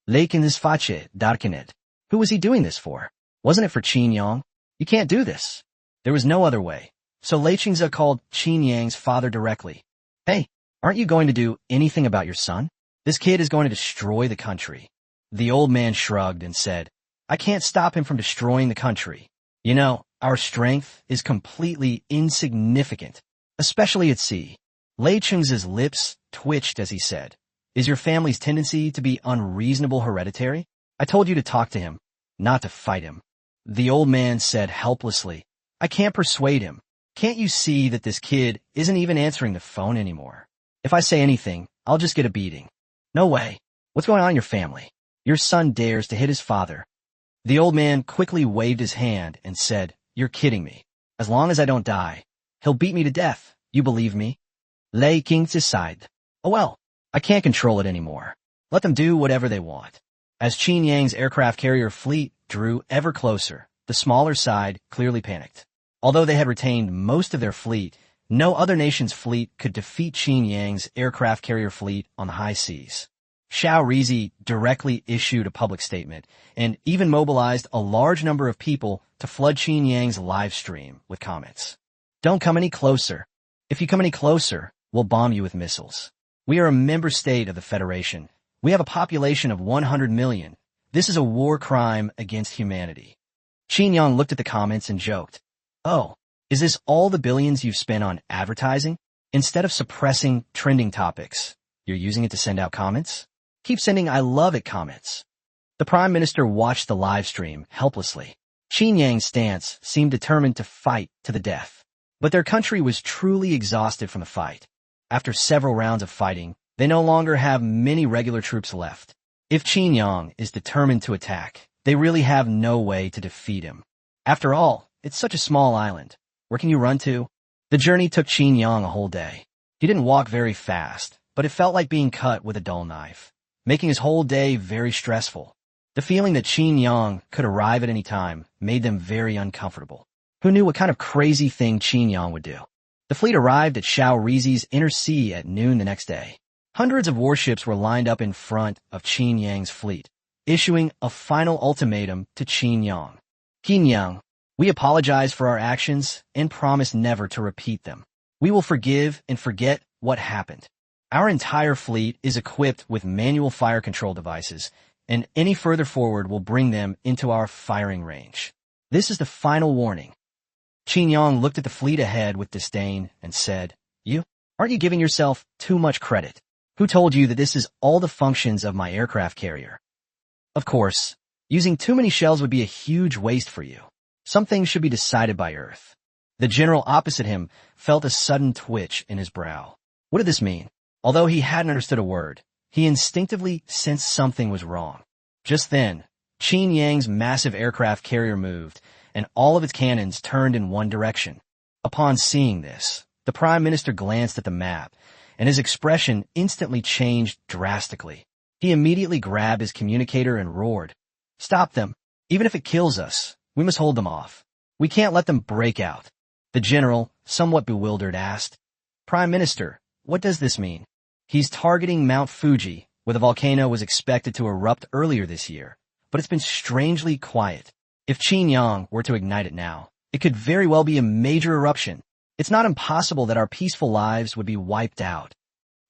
Lei can this face darken. Who was he doing this for? Wasn't it for Qin Yang? You can't do this. There was no other way. So Lei Qingze called Qin Yang's father directly. Hey, aren't you going to do anything about your son? This kid is going to destroy the country. The old man shrugged and said, I can't stop him from destroying the country. You know, our strength is completely insignificant, especially at sea. Lei Qingze's lips twitched as he said, Is your family's tendency to be unreasonable hereditary? I told you to talk to him, not to fight him. The old man said helplessly, I can't persuade him. Can't you see that this kid isn't even answering the phone anymore? If I say anything, I'll just get a beating. No way. What's going on in your family? Your son dares to hit his father. The old man quickly waved his hand and said, You're kidding me. As long as I don't die, he'll beat me to death. You believe me? Lei Qingze sighed. Oh well, I can't control it anymore. Let them do whatever they want. As Qin Yang's aircraft carrier fleet drew ever closer, the smaller side clearly panicked. Although they had retained most of their fleet, no other nation's fleet could defeat Qin Yang's aircraft carrier fleet on the high seas. Xiao Rizi directly issued a public statement and even mobilized a large number of people to flood Qin Yang's live stream with comments. Don't come any closer. If you come any closer, we'll bomb you with missiles. We are a member state of the Federation. We have a population of 100 million. This is a war crime against humanity. Qin Yang looked at the comments and joked. Oh, is this all the billions you've spent on advertising? Instead of suppressing trending topics, you're using it to send out comments? Keep sending I love it comments. The Prime Minister watched the live stream helplessly. Qin Yang's stance seemed determined to fight to the death. But their country was truly exhausted from the fight. After several rounds of fighting, they no longer have many regular troops left. If Qin Yang is determined to attack, they really have no way to defeat him. After all, it's such a small island. Where can you run to? The journey took Qin Yang a whole day. He didn't walk very fast, but it felt like being cut with a dull knife, making his whole day very stressful. The feeling that Qin Yang could arrive at any time made them very uncomfortable. Who knew what kind of crazy thing Qin Yang would do? The fleet arrived at Xiao Rizi's inner sea at noon the next day. Hundreds of warships were lined up in front of Qin Yang's fleet, issuing a final ultimatum to Qin Yang. Qin Yang, we apologize for our actions and promise never to repeat them. We will forgive and forget what happened. Our entire fleet is equipped with manual fire control devices, and any further forward will bring them into our firing range. This is the final warning. Qin Yang looked at the fleet ahead with disdain and said, Aren't you giving yourself too much credit? Who told you that this is all the functions of my aircraft carrier? Of course, using too many shells would be a huge waste for you. Some things should be decided by Earth. The general opposite him felt a sudden twitch in his brow. What did this mean? Although he hadn't understood a word, he instinctively sensed something was wrong. Just then, Qin Yang's massive aircraft carrier moved, and all of its cannons turned in one direction. Upon seeing this, the Prime Minister glanced at the map, and his expression instantly changed drastically. He immediately grabbed his communicator and roared, Stop them! Even if it kills us, we must hold them off. We can't let them break out. The general, somewhat bewildered, asked, Prime Minister, what does this mean? He's targeting Mount Fuji, where the volcano was expected to erupt earlier this year, but it's been strangely quiet. If Qin Yang were to ignite it now, it could very well be a major eruption. It's not impossible that our peaceful lives would be wiped out.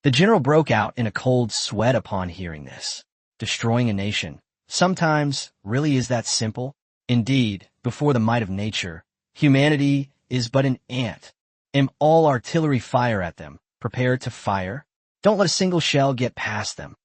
The general broke out in a cold sweat upon hearing this. Destroying a nation sometimes really is that simple. Indeed, before the might of nature, humanity is but an ant. Aim all artillery fire at them. Prepare to fire. Don't let a single shell get past them.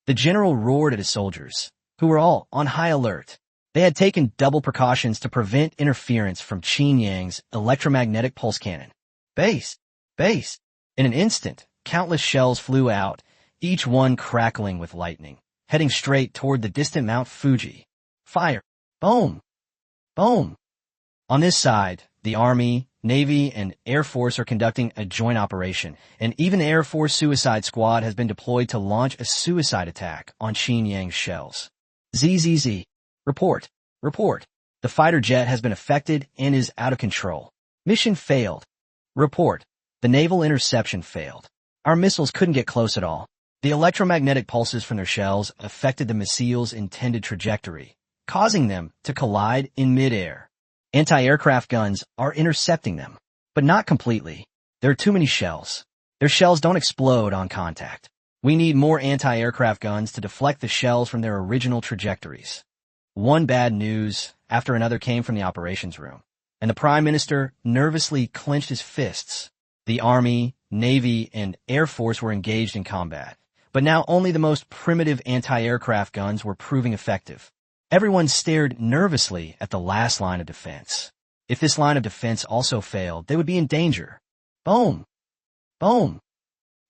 The general roared at his soldiers, who were all on high alert. They had taken double precautions to prevent interference from Qin Yang's electromagnetic pulse cannon. Base! Base! In an instant, countless shells flew out, each one crackling with lightning, heading straight toward the distant Mount Fuji. Fire! Boom! Boom! On this side, the Army, Navy, and Air Force are conducting a joint operation, and even the Air Force Suicide Squad has been deployed to launch a suicide attack on Qin Yang's shells. ZZZ. Report. Report. The fighter jet has been affected and is out of control. Mission failed. Report. The naval interception failed. Our missiles couldn't get close at all. The electromagnetic pulses from their shells affected the missiles' intended trajectory, causing them to collide in midair. Anti-aircraft guns are intercepting them, but not completely. There are too many shells. Their shells don't explode on contact. We need more anti-aircraft guns to deflect the shells from their original trajectories. One bad news after another came from the operations room, and the Prime Minister nervously clenched his fists. The Army, Navy, and Air Force were engaged in combat, but now only the most primitive anti-aircraft guns were proving effective. Everyone stared nervously at the last line of defense. If this line of defense also failed, they would be in danger. Boom! Boom!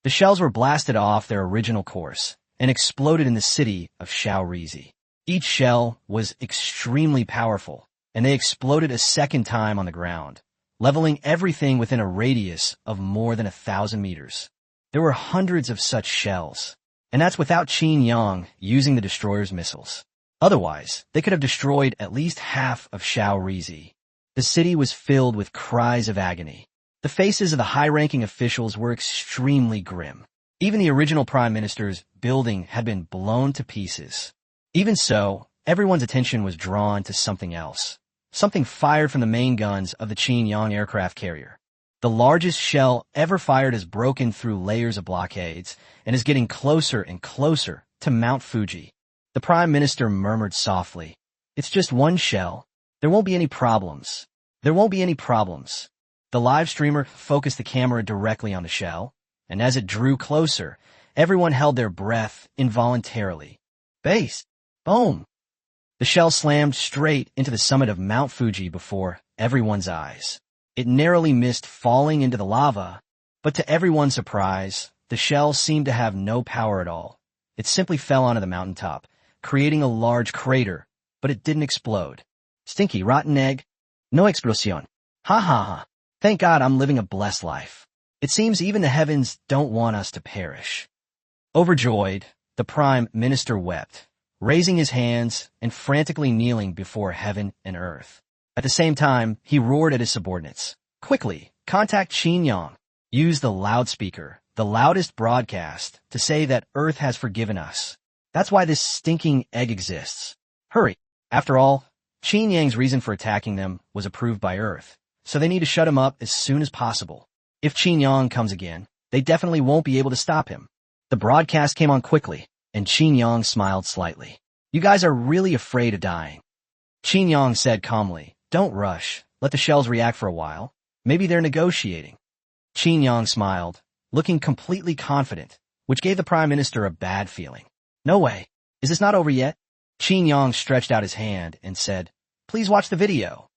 The shells were blasted off their original course and exploded in the city of Shaorizi. Each shell was extremely powerful, and they exploded a second time on the ground, leveling everything within a radius of more than 1,000 meters. There were hundreds of such shells, and that's without Qin Yang using the destroyer's missiles. Otherwise, they could have destroyed at least half of Shaorizi. The city was filled with cries of agony. The faces of the high-ranking officials were extremely grim. Even the original Prime Minister's building had been blown to pieces. Even so, everyone's attention was drawn to something else. Something fired from the main guns of the Qin Yang aircraft carrier. The largest shell ever fired has broken through layers of blockades and is getting closer and closer to Mount Fuji. The Prime Minister murmured softly, "It's just one shell. There won't be any problems. There won't be any problems." The live streamer focused the camera directly on the shell, and as it drew closer, everyone held their breath involuntarily. Base! Boom! The shell slammed straight into the summit of Mount Fuji before everyone's eyes. It narrowly missed falling into the lava, but to everyone's surprise, the shell seemed to have no power at all. It simply fell onto the mountaintop, creating a large crater, but it didn't explode. Stinky rotten egg. No explosion. Ha ha ha. Thank God I'm living a blessed life. It seems even the heavens don't want us to perish. Overjoyed, the Prime Minister wept, raising his hands and frantically kneeling before heaven and earth. At the same time, he roared at his subordinates. Quickly, contact Qin Yang. Use the loudspeaker, the loudest broadcast, to say that Earth has forgiven us. That's why this stinking egg exists. Hurry. After all, Qin Yang's reason for attacking them was approved by Earth, so they need to shut him up as soon as possible. If Qin Yang comes again, they definitely won't be able to stop him. The broadcast came on quickly, and Qin Yang smiled slightly. You guys are really afraid of dying. Qin Yang said calmly, don't rush. Let the shells react for a while. Maybe they're negotiating. Qin Yang smiled, looking completely confident, which gave the Prime Minister a bad feeling. No way. Is this not over yet? Qin Yang stretched out his hand and said, please watch the video.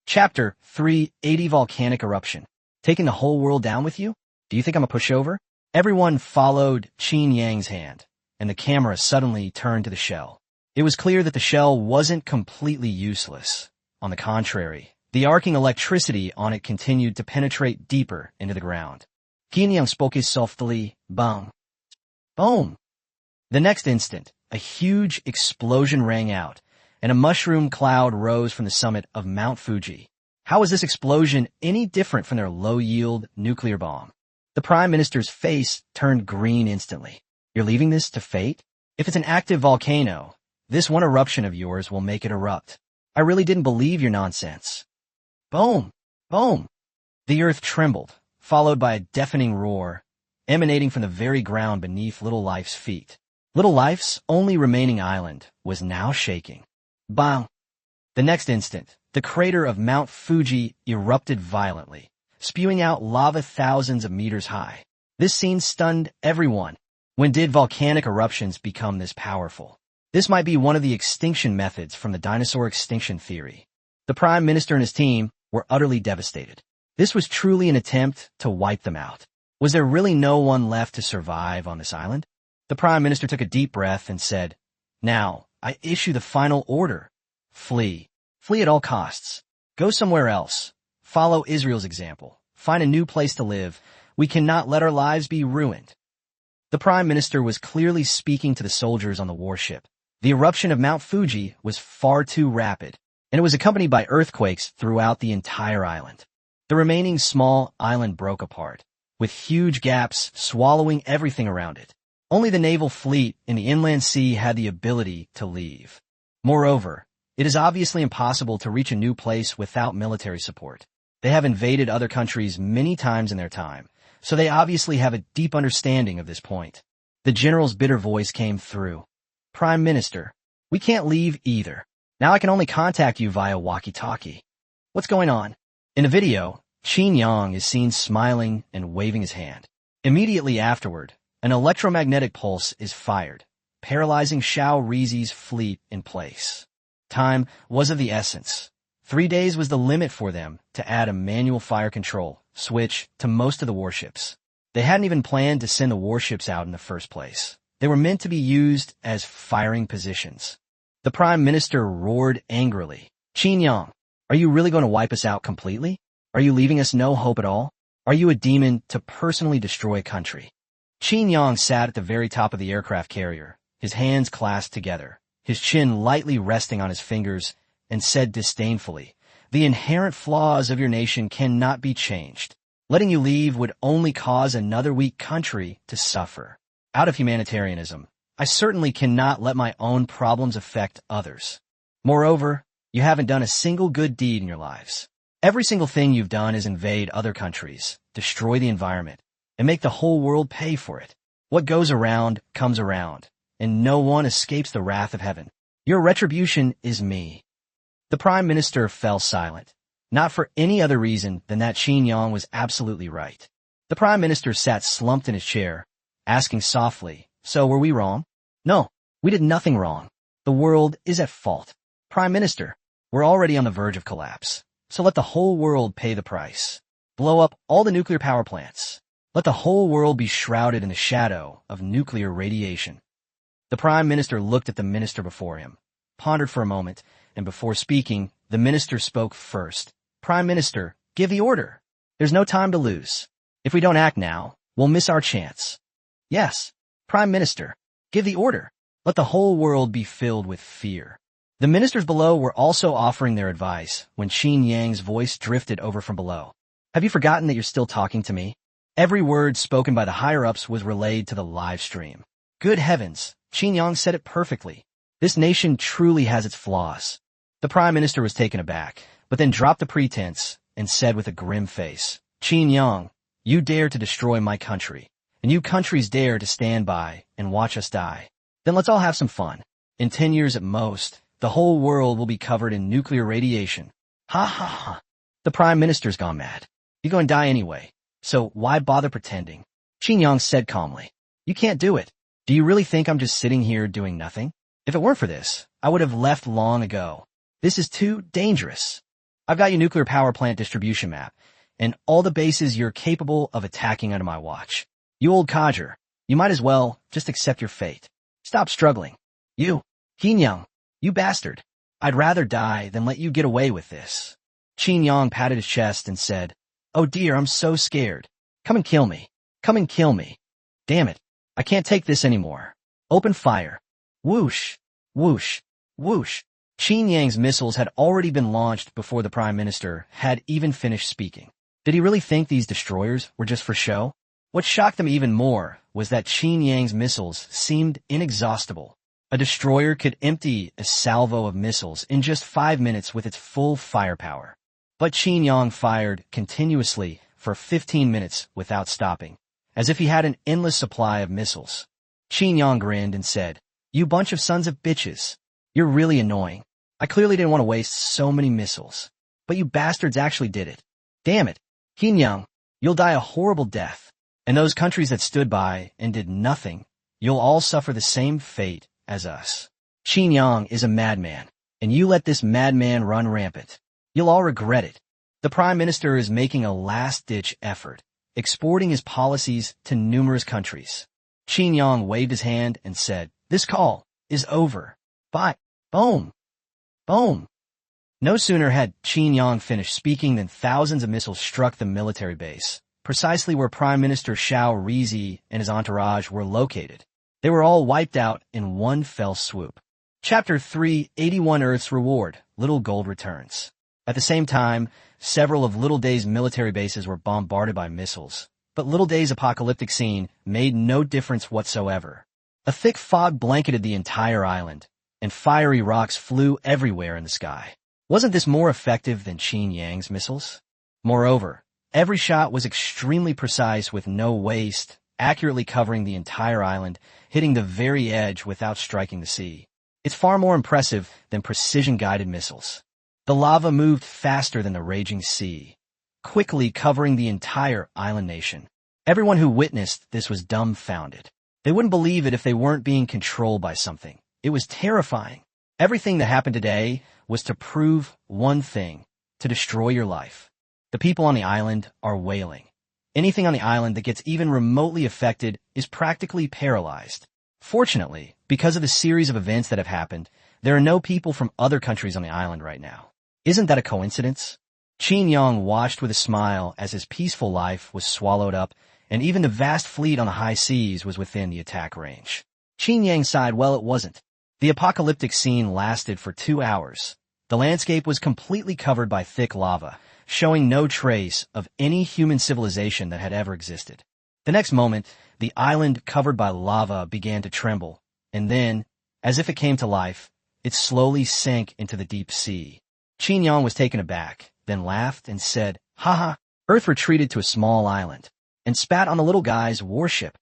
Chapter 380 Volcanic Eruption. Taking the whole world down with you? Do you think I'm a pushover? Everyone followed Qin Yang's hand, and the camera suddenly turned to the shell. It was clear that the shell wasn't completely useless. On the contrary, the arcing electricity on it continued to penetrate deeper into the ground. Qin Yang spoke softly, boom. Boom. The next instant, a huge explosion rang out, and a mushroom cloud rose from the summit of Mount Fuji. How was this explosion any different from their low-yield nuclear bomb? The Prime Minister's face turned green instantly. You're leaving this to fate? If it's an active volcano, this one eruption of yours will make it erupt. I really didn't believe your nonsense. Boom! Boom! The earth trembled, followed by a deafening roar, emanating from the very ground beneath Little Life's feet. Little Life's only remaining island was now shaking. Bang! The next instant, the crater of Mount Fuji erupted violently, spewing out lava thousands of meters high. This scene stunned everyone. When did volcanic eruptions become this powerful? This might be one of the extinction methods from the dinosaur extinction theory. The Prime Minister and his team were utterly devastated. This was truly an attempt to wipe them out. Was there really no one left to survive on this island? The Prime Minister took a deep breath and said, now, I issue the final order. Flee. Flee at all costs. Go somewhere else. Follow Israel's example. Find a new place to live. We cannot let our lives be ruined. The Prime Minister was clearly speaking to the soldiers on the warship. The eruption of Mount Fuji was far too rapid, and it was accompanied by earthquakes throughout the entire island. The The remaining small island broke apart, with huge gaps swallowing everything around it. Only the naval fleet in the inland sea had the ability to leave. Moreover, it is obviously impossible to reach a new place without military support. They have invaded other countries many times in their time, so they obviously have a deep understanding of this point. The general's bitter voice came through. Prime Minister, we can't leave either. Now I can only contact you via walkie-talkie. What's going on? In the video, Qin Yang is seen smiling and waving his hand. Immediately afterward, an electromagnetic pulse is fired, paralyzing Xiao Rizi's fleet in place. Time was of the essence. 3 days was the limit for them to add a manual fire control switch to most of the warships. They hadn't even planned to send the warships out in the first place. They were meant to be used as firing positions. The Prime Minister roared angrily. Qin Yang, are you really going to wipe us out completely? Are you leaving us no hope at all? Are you a demon to personally destroy a country? Qin Yang sat at the very top of the aircraft carrier, his hands clasped together, his chin lightly resting on his fingers, and said disdainfully, the inherent flaws of your nation cannot be changed. Letting you leave would only cause another weak country to suffer. Out of humanitarianism, I certainly cannot let my own problems affect others. Moreover, you haven't done a single good deed in your lives. Every single thing you've done is invade other countries, destroy the environment, and make the whole world pay for it. What goes around comes around, and no one escapes the wrath of heaven. Your retribution is me. The Prime Minister fell silent, not for any other reason than that Qin Yang was absolutely right. The Prime Minister sat slumped in his chair, asking softly, so were we wrong? No, we did nothing wrong. The world is at fault. Prime Minister, we're already on the verge of collapse, so let the whole world pay the price. Blow up all the nuclear power plants. Let the whole world be shrouded in the shadow of nuclear radiation. The Prime Minister looked at the minister before him, pondered for a moment, and before speaking, the minister spoke first. Prime Minister, give the order. There's no time to lose. If we don't act now, we'll miss our chance. Yes, Prime Minister, give the order. Let the whole world be filled with fear. The ministers below were also offering their advice when Qin Yang's voice drifted over from below. Have you forgotten that you're still talking to me? Every word spoken by the higher-ups was relayed to the live stream. Good heavens, Qin Yang said it perfectly. This nation truly has its flaws. The Prime Minister was taken aback, but then dropped the pretense and said with a grim face, Qin Yang, you dare to destroy my country, and you countries dare to stand by and watch us die. Then let's all have some fun. In 10 years at most, the whole world will be covered in nuclear radiation. Ha ha ha. The Prime Minister's gone mad. You're going to die anyway, so why bother pretending? Qin Yang said calmly. You can't do it. Do you really think I'm just sitting here doing nothing? If it weren't for this, I would have left long ago. This is too dangerous. I've got your nuclear power plant distribution map, and all the bases you're capable of attacking under my watch. You old codger, you might as well just accept your fate. Stop struggling. You, Qin Yang, you bastard. I'd rather die than let you get away with this. Qin Yang patted his chest and said, oh dear, I'm so scared. Come and kill me. Come and kill me. Damn it. I can't take this anymore. Open fire. Whoosh, whoosh, whoosh. Qin Yang's missiles had already been launched before the Prime Minister had even finished speaking. Did he really think these destroyers were just for show? What shocked them even more was that Qin Yang's missiles seemed inexhaustible. A destroyer could empty a salvo of missiles in just 5 minutes with its full firepower. But Qin Yang fired continuously for 15 minutes without stopping, as if he had an endless supply of missiles. Qin Yang grinned and said, you bunch of sons of bitches. You're really annoying. I clearly didn't want to waste so many missiles. But you bastards actually did it. Damn it. Qin Yang, you'll die a horrible death. And those countries that stood by and did nothing, you'll all suffer the same fate as us. Qin Yang is a madman, and you let this madman run rampant. You'll all regret it. The Prime Minister is making a last-ditch effort, exporting his policies to numerous countries. Qin Yang waved his hand and said, this call is over. Bye. Boom. Boom. No sooner had Qin Yang finished speaking than thousands of missiles struck the military base, precisely where Prime Minister Xiao Rizi and his entourage were located. They were all wiped out in one fell swoop. Chapter 3, 81 Earth's Reward, Little Gold Returns. At the same time, several of Little Day's military bases were bombarded by missiles. But Little Day's apocalyptic scene made no difference whatsoever. A thick fog blanketed the entire island, and fiery rocks flew everywhere in the sky. Wasn't this more effective than Qin Yang's missiles? Moreover, every shot was extremely precise with no waste, accurately covering the entire island, hitting the very edge without striking the sea. It's far more impressive than precision-guided missiles. The lava moved faster than the raging sea, quickly covering the entire island nation. Everyone who witnessed this was dumbfounded. They wouldn't believe it if they weren't being controlled by something. It was terrifying. Everything that happened today was to prove one thing, to destroy your life. The people on the island are wailing. Anything on the island that gets even remotely affected is practically paralyzed. Fortunately, because of the series of events that have happened, there are no people from other countries on the island right now. Isn't that a coincidence? Qin Yang watched with a smile as his peaceful life was swallowed up, and even the vast fleet on the high seas was within the attack range. Qin Yang sighed, well, it wasn't. The apocalyptic scene lasted for 2 hours. The landscape was completely covered by thick lava, showing no trace of any human civilization that had ever existed. The next moment, the island covered by lava began to tremble, and then, as if it came to life, it slowly sank into the deep sea. Qin Yang was taken aback, then laughed and said, "Haha." Earth retreated to a small island and spat on the little guy's warship.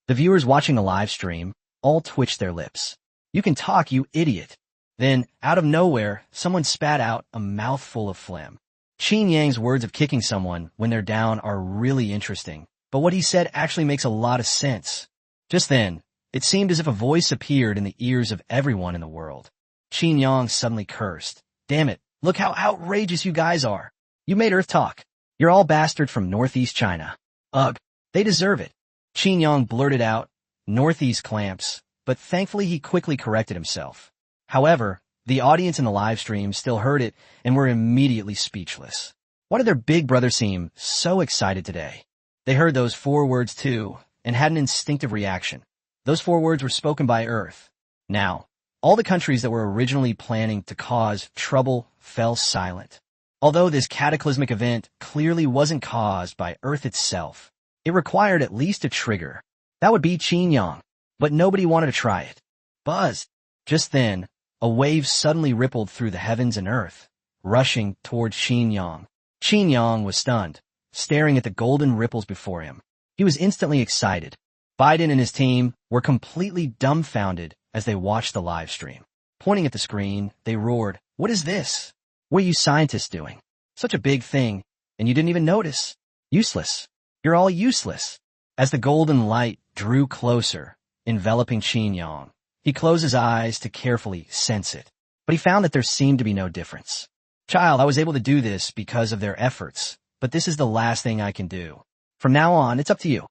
The viewers watching the live stream all twitched their lips. "You can talk, you idiot." Then, out of nowhere, someone spat out a mouthful of phlegm. Qin Yang's words of kicking someone when they're down are really interesting, but what he said actually makes a lot of sense. Just then, it seemed as if a voice appeared in the ears of everyone in the world. Qin Yang suddenly cursed. "Damn it, look how outrageous you guys are. You made Earth talk. You're all bastard from Northeast China. Ugh, they deserve it." Qin Yang blurted out, "Northeast clamps," but thankfully he quickly corrected himself. However, the audience in the live stream still heard it and were immediately speechless. Why did their big brother seem so excited today? They heard those 4 words too, and had an instinctive reaction. Those 4 words were spoken by Earth. Now, all the countries that were originally planning to cause trouble fell silent. Although this cataclysmic event clearly wasn't caused by Earth itself, it required at least a trigger. That would be Qin Yang, but nobody wanted to try it. Buzz! Just then, a wave suddenly rippled through the heavens and Earth, rushing towards Qin Yang. Qin Yang was stunned, staring at the golden ripples before him. He was instantly excited. Biden and his team were completely dumbfounded as they watched the live stream. Pointing at the screen, they roared, "What is this? What are you scientists doing? Such a big thing, and you didn't even notice. Useless. You're all useless." As the golden light drew closer, enveloping Qin Yang, he closed his eyes to carefully sense it, but he found that there seemed to be no difference. "Child, I was able to do this because of their efforts, but this is the last thing I can do. From now on, it's up to you."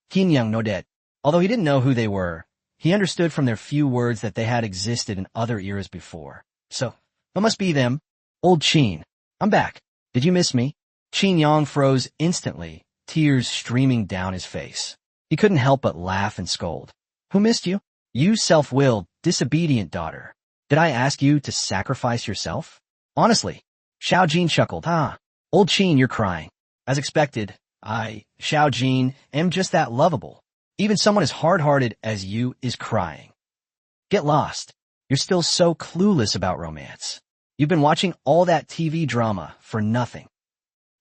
Qin Yang nodded. Although he didn't know who they were, he understood from their few words that they had existed in other eras before. "So, it must be them. Old Qin, I'm back. Did you miss me?" Qin Yang froze instantly, tears streaming down his face. He couldn't help but laugh and scold. "Who missed you? You self-willed, disobedient daughter. Did I ask you to sacrifice yourself?" "Honestly." Xiao Jin chuckled. Old Qin, you're crying." "As expected, Xiao Jin, am just that lovable. Even someone as hard-hearted as you is crying." "Get lost. You're still so clueless about romance. You've been watching all that TV drama for nothing."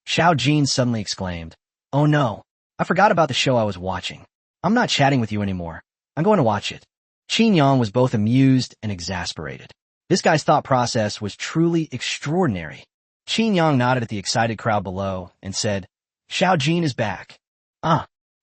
Xiao Jin suddenly exclaimed, "Oh no, I forgot about the show I was watching. I'm not chatting with you anymore. I'm going to watch it." Qin Yang was both amused and exasperated. This guy's thought process was truly extraordinary. Qin Yang nodded at the excited crowd below and said, "Xiao Jin is back."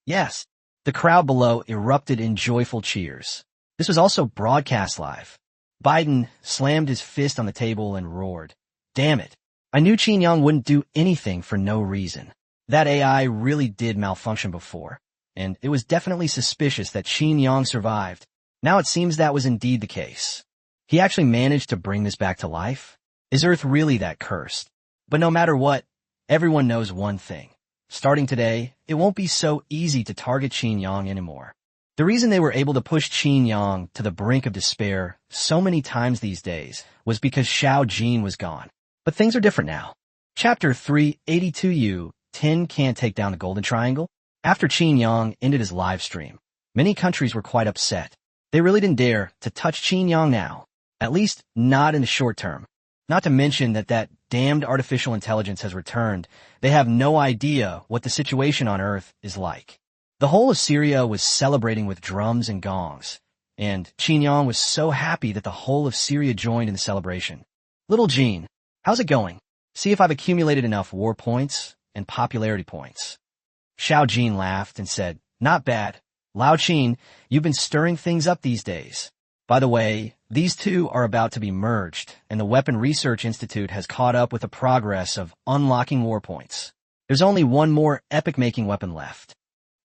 Yes." The crowd below erupted in joyful cheers. This was also broadcast live. Biden slammed his fist on the table and roared, "Damn it. I knew Qin Yang wouldn't do anything for no reason. That AI really did malfunction before, and it was definitely suspicious that Qin Yang survived. Now it seems that was indeed the case. He actually managed to bring this back to life? Is Earth really that cursed? But no matter what, everyone knows one thing. Starting today, it won't be so easy to target Qin Yang anymore. The reason they were able to push Qin Yang to the brink of despair so many times these days was because Xiao Jin was gone. But things are different now. Chapter 382 U10 can't take down the Golden Triangle? After Qin Yang ended his live stream, many countries were quite upset. They really didn't dare to touch Qin Yang now, at least not in the short term. Not to mention that damned artificial intelligence has returned. They have no idea what the situation on Earth is like. The whole of Syria was celebrating with drums and gongs, and Qin Yang was so happy that the whole of Syria joined in the celebration. Little Jean, how's it going? See if I've accumulated enough war points and popularity points. Xiao Jin laughed and said, not bad. Lao Qin, you've been stirring things up these days. By the way, these two are about to be merged, and the Weapon Research Institute has caught up with the progress of unlocking war points. There's only one more epic-making weapon left.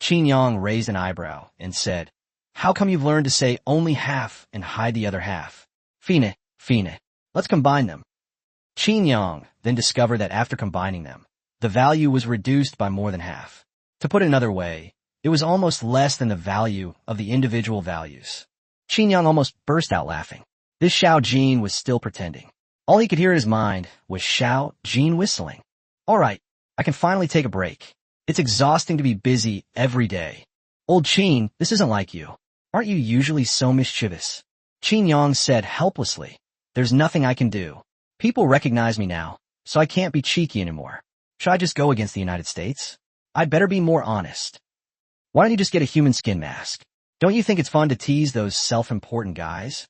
Qin Yang raised an eyebrow and said, how come you've learned to say only half and hide the other half? Fine. Let's combine them. Qin Yang then discovered that after combining them, the value was reduced by more than half. To put it another way, it was almost less than the value of the individual values. Qin Yang almost burst out laughing. This Xiao Jin was still pretending. All he could hear in his mind was Xiao Jin whistling. All right, I can finally take a break. It's exhausting to be busy every day. Old Qin, this isn't like you. Aren't you usually so mischievous? Qin Yang said helplessly. There's nothing I can do. People recognize me now, so I can't be cheeky anymore. Should I just go against the United States? I'd better be more honest. Why don't you just get a human skin mask? Don't you think it's fun to tease those self-important guys?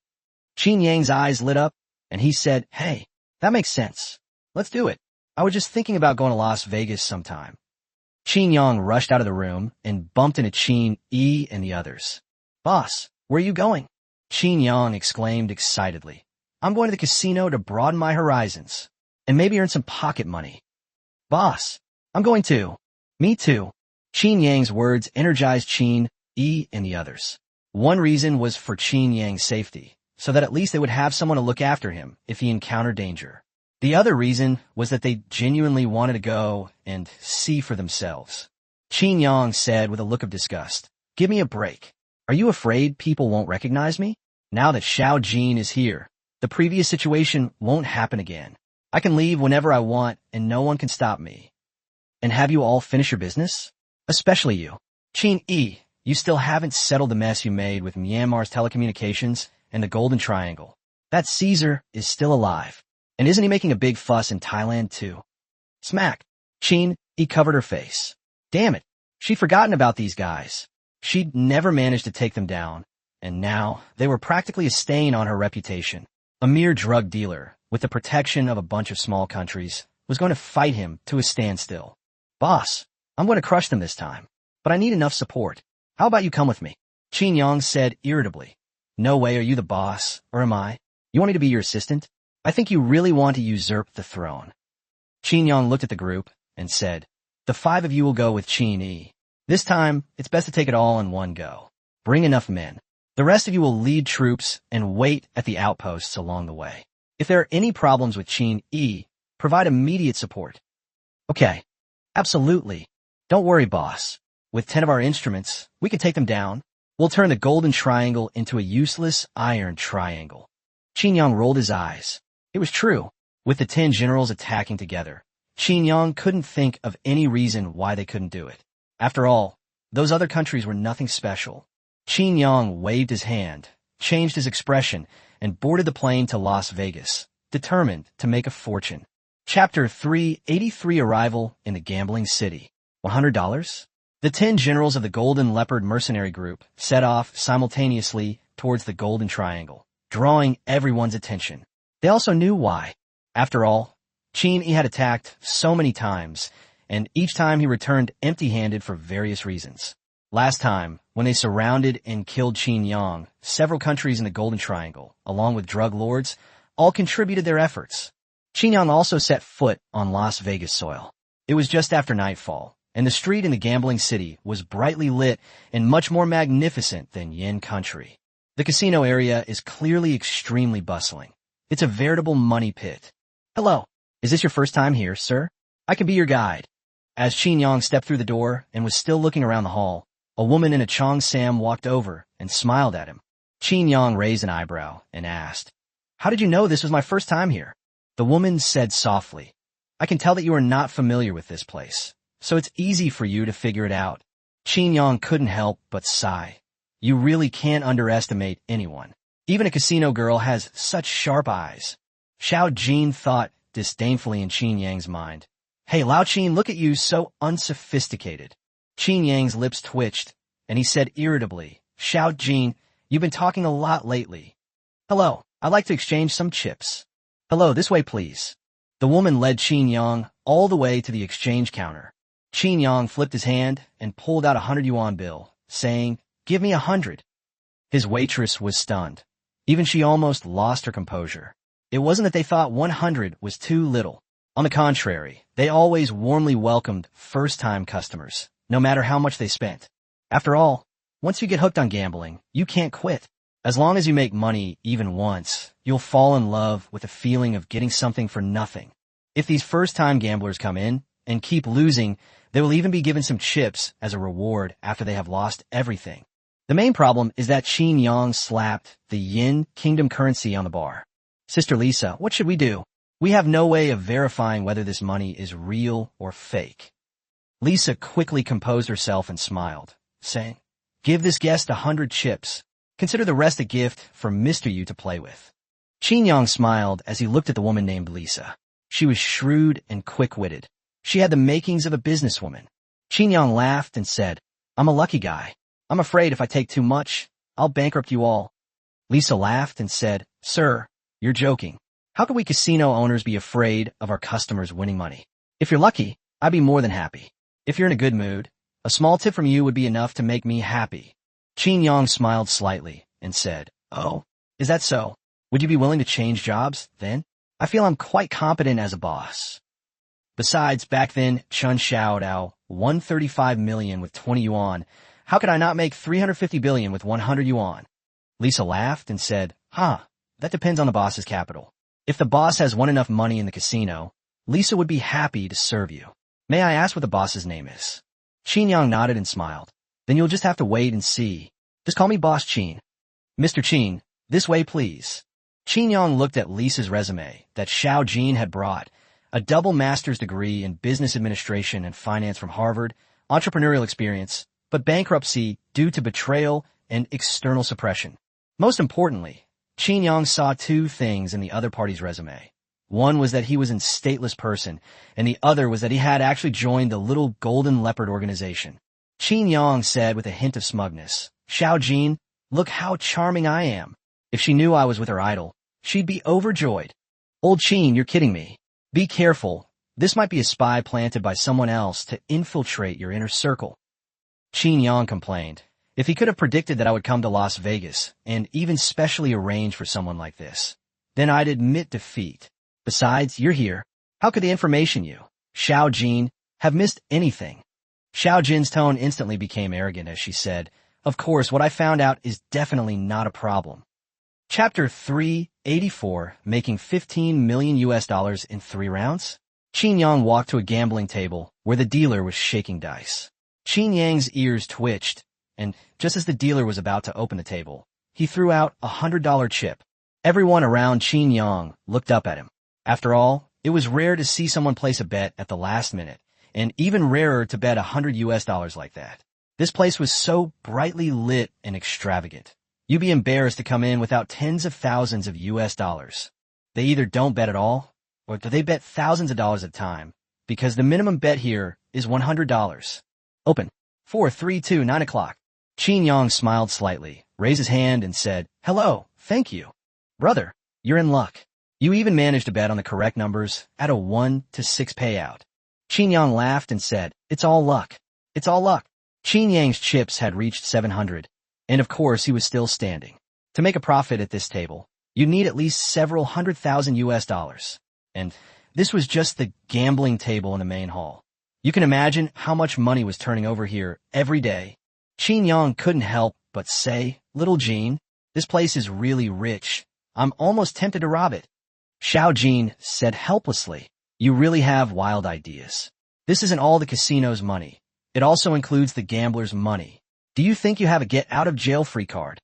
Qin Yang's eyes lit up, and he said, hey, that makes sense. Let's do it. I was just thinking about going to Las Vegas sometime. Qin Yang rushed out of the room and bumped into Qin Yi and the others. Boss, where are you going? Qin Yang exclaimed excitedly. I'm going to the casino to broaden my horizons, and maybe earn some pocket money. Boss, I'm going too. Me too. Qin Yang's words energized Qin Yi and the others. One reason was for Qin Yang's safety, so that at least they would have someone to look after him if he encountered danger. The other reason was that they genuinely wanted to go and see for themselves. Qin Yang said with a look of disgust, give me a break. Are you afraid people won't recognize me? Now that Xiao Jin is here, the previous situation won't happen again. I can leave whenever I want and no one can stop me. And have you all finished your business? Especially you. Qin Yi, you still haven't settled the mess you made with Myanmar's telecommunications and the Golden Triangle. That Caesar is still alive. And isn't he making a big fuss in Thailand too? Smack. Qin Yi covered her face. Damn it. She'd forgotten about these guys. She'd never managed to take them down, and now they were practically a stain on her reputation. A mere drug dealer, with the protection of a bunch of small countries, was going to fight him to a standstill. Boss, I'm going to crush them this time, but I need enough support. How about you come with me? Qin Yang said irritably. No way, are you the boss, or am I? You want me to be your assistant? I think you really want to usurp the throne. Qin Yang looked at the group and said, the 5 of you will go with Qin Yi. This time, it's best to take it all in one go. Bring enough men. The rest of you will lead troops and wait at the outposts along the way. If there are any problems with Qin Yi, provide immediate support. Okay. Absolutely. Don't worry, boss. With 10 of our instruments, we can take them down. We'll turn the Golden Triangle into a useless iron triangle. Qin Yang rolled his eyes. It was true. With the 10 generals attacking together, Qin Yang couldn't think of any reason why they couldn't do it. After all, those other countries were nothing special. Qin Yang waved his hand, changed his expression, and boarded the plane to Las Vegas, determined to make a fortune. Chapter 383 Arrival in the Gambling City. $100? The 10 generals of the Golden Leopard Mercenary Group set off simultaneously towards the Golden Triangle, drawing everyone's attention. They also knew why. After all, Qin Yi had attacked so many times, and each time he returned empty-handed for various reasons. Last time, when they surrounded and killed Qin Yang, several countries in the Golden Triangle, along with drug lords, all contributed their efforts. Qin Yang also set foot on Las Vegas soil. It was just after nightfall, and the street in the gambling city was brightly lit and much more magnificent than Yin country. The casino area is clearly extremely bustling. It's a veritable money pit. Hello. Is this your first time here, sir? I can be your guide. As Qin Yang stepped through the door and was still looking around the hall, a woman in a cheongsam walked over and smiled at him. Qin Yang raised an eyebrow and asked, "How did you know this was my first time here?" The woman said softly, I can tell that you are not familiar with this place, so it's easy for you to figure it out. Qin Yang couldn't help but sigh. You really can't underestimate anyone. Even a casino girl has such sharp eyes. Xiao Jin thought disdainfully in Qin Yang's mind. Hey, Lao Qin, look at you, so unsophisticated. Qin Yang's lips twitched, and he said irritably, Xiao Jin, you've been talking a lot lately. Hello, I'd like to exchange some chips. Hello, this way please. The woman led Qin Yang all the way to the exchange counter. Qin Yang flipped his hand and pulled out a 100 yuan bill, saying, Give me 100. His waitress was stunned. Even she almost lost her composure. It wasn't that they thought 100 was too little. On the contrary, they always warmly welcomed first-time customers, no matter how much they spent. After all, once you get hooked on gambling, you can't quit. As long as you make money even once, you'll fall in love with the feeling of getting something for nothing. If these first-time gamblers come in and keep losing, they will even be given some chips as a reward after they have lost everything. The main problem is that Qin Yang slapped the yin kingdom currency on the bar. Sister Lisa, what should we do? We have no way of verifying whether this money is real or fake. Lisa quickly composed herself and smiled, saying, Give this guest 100 chips. Consider the rest a gift for Mr. Yu to play with. Qin Yang smiled as he looked at the woman named Lisa. She was shrewd and quick-witted. She had the makings of a businesswoman. Qin Yang laughed and said, I'm a lucky guy. I'm afraid if I take too much, I'll bankrupt you all. Lisa laughed and said, Sir, you're joking. How can we casino owners be afraid of our customers winning money? If you're lucky, I'd be more than happy. If you're in a good mood, a small tip from you would be enough to make me happy. Qin Yang smiled slightly and said, Oh, is that so? Would you be willing to change jobs, then? I feel I'm quite competent as a boss. Besides, back then, Chun shouted out 135 million with 20 yuan. How could I not make 350 billion with 100 yuan? Lisa laughed and said, that depends on the boss's capital. If the boss has won enough money in the casino, Lisa would be happy to serve you. May I ask what the boss's name is? Qin Yang nodded and smiled. Then you'll just have to wait and see. Just call me Boss Qin. Mr. Qin, this way please. Qin Yang looked at Lisa's resume that Xiao Jin had brought, a double master's degree in business administration and finance from Harvard, entrepreneurial experience, but bankruptcy due to betrayal and external suppression. Most importantly, Qin Yang saw two things in the other party's resume. One was that he was a stateless person, and the other was that he had actually joined the Little Golden Leopard organization. Qin Yang said with a hint of smugness, Xiao Jin, look how charming I am. If she knew I was with her idol, she'd be overjoyed. Old Qin, you're kidding me. Be careful. This might be a spy planted by someone else to infiltrate your inner circle. Qin Yang complained. If he could have predicted that I would come to Las Vegas, and even specially arrange for someone like this, then I'd admit defeat. Besides, you're here. How could the information you, Xiao Jin, have missed anything? Xiao Jin's tone instantly became arrogant as she said, Of course, what I found out is definitely not a problem. Chapter 384, making 15 million US dollars in 3 rounds? Qin Yang walked to a gambling table where the dealer was shaking dice. Qin Yang's ears twitched, and just as the dealer was about to open the table, he threw out a $100 chip. Everyone around Qin Yang looked up at him. After all, it was rare to see someone place a bet at the last minute, and even rarer to bet 100 US dollars like that. This place was so brightly lit and extravagant. You'd be embarrassed to come in without tens of thousands of US dollars. They either don't bet at all, or do they bet thousands of dollars at a time, because the minimum bet here is $100. Open. 4, 3, 2, 9 o'clock. Qin Yang smiled slightly, raised his hand and said, Hello, thank you. Brother, you're in luck. You even managed to bet on the correct numbers at a 1 to 6 payout. Qin Yang laughed and said, It's all luck. It's all luck. Qin Yang's chips had reached 700, and of course he was still standing. To make a profit at this table, you'd need at least several $100,000 US dollars. And this was just the gambling table in the main hall. You can imagine how much money was turning over here every day. Qin Yang couldn't help but say, Little Jin, this place is really rich. I'm almost tempted to rob it. Xiao Jin said helplessly, You really have wild ideas. This isn't all the casino's money. It also includes the gambler's money. Do you think you have a get-out-of-jail-free card?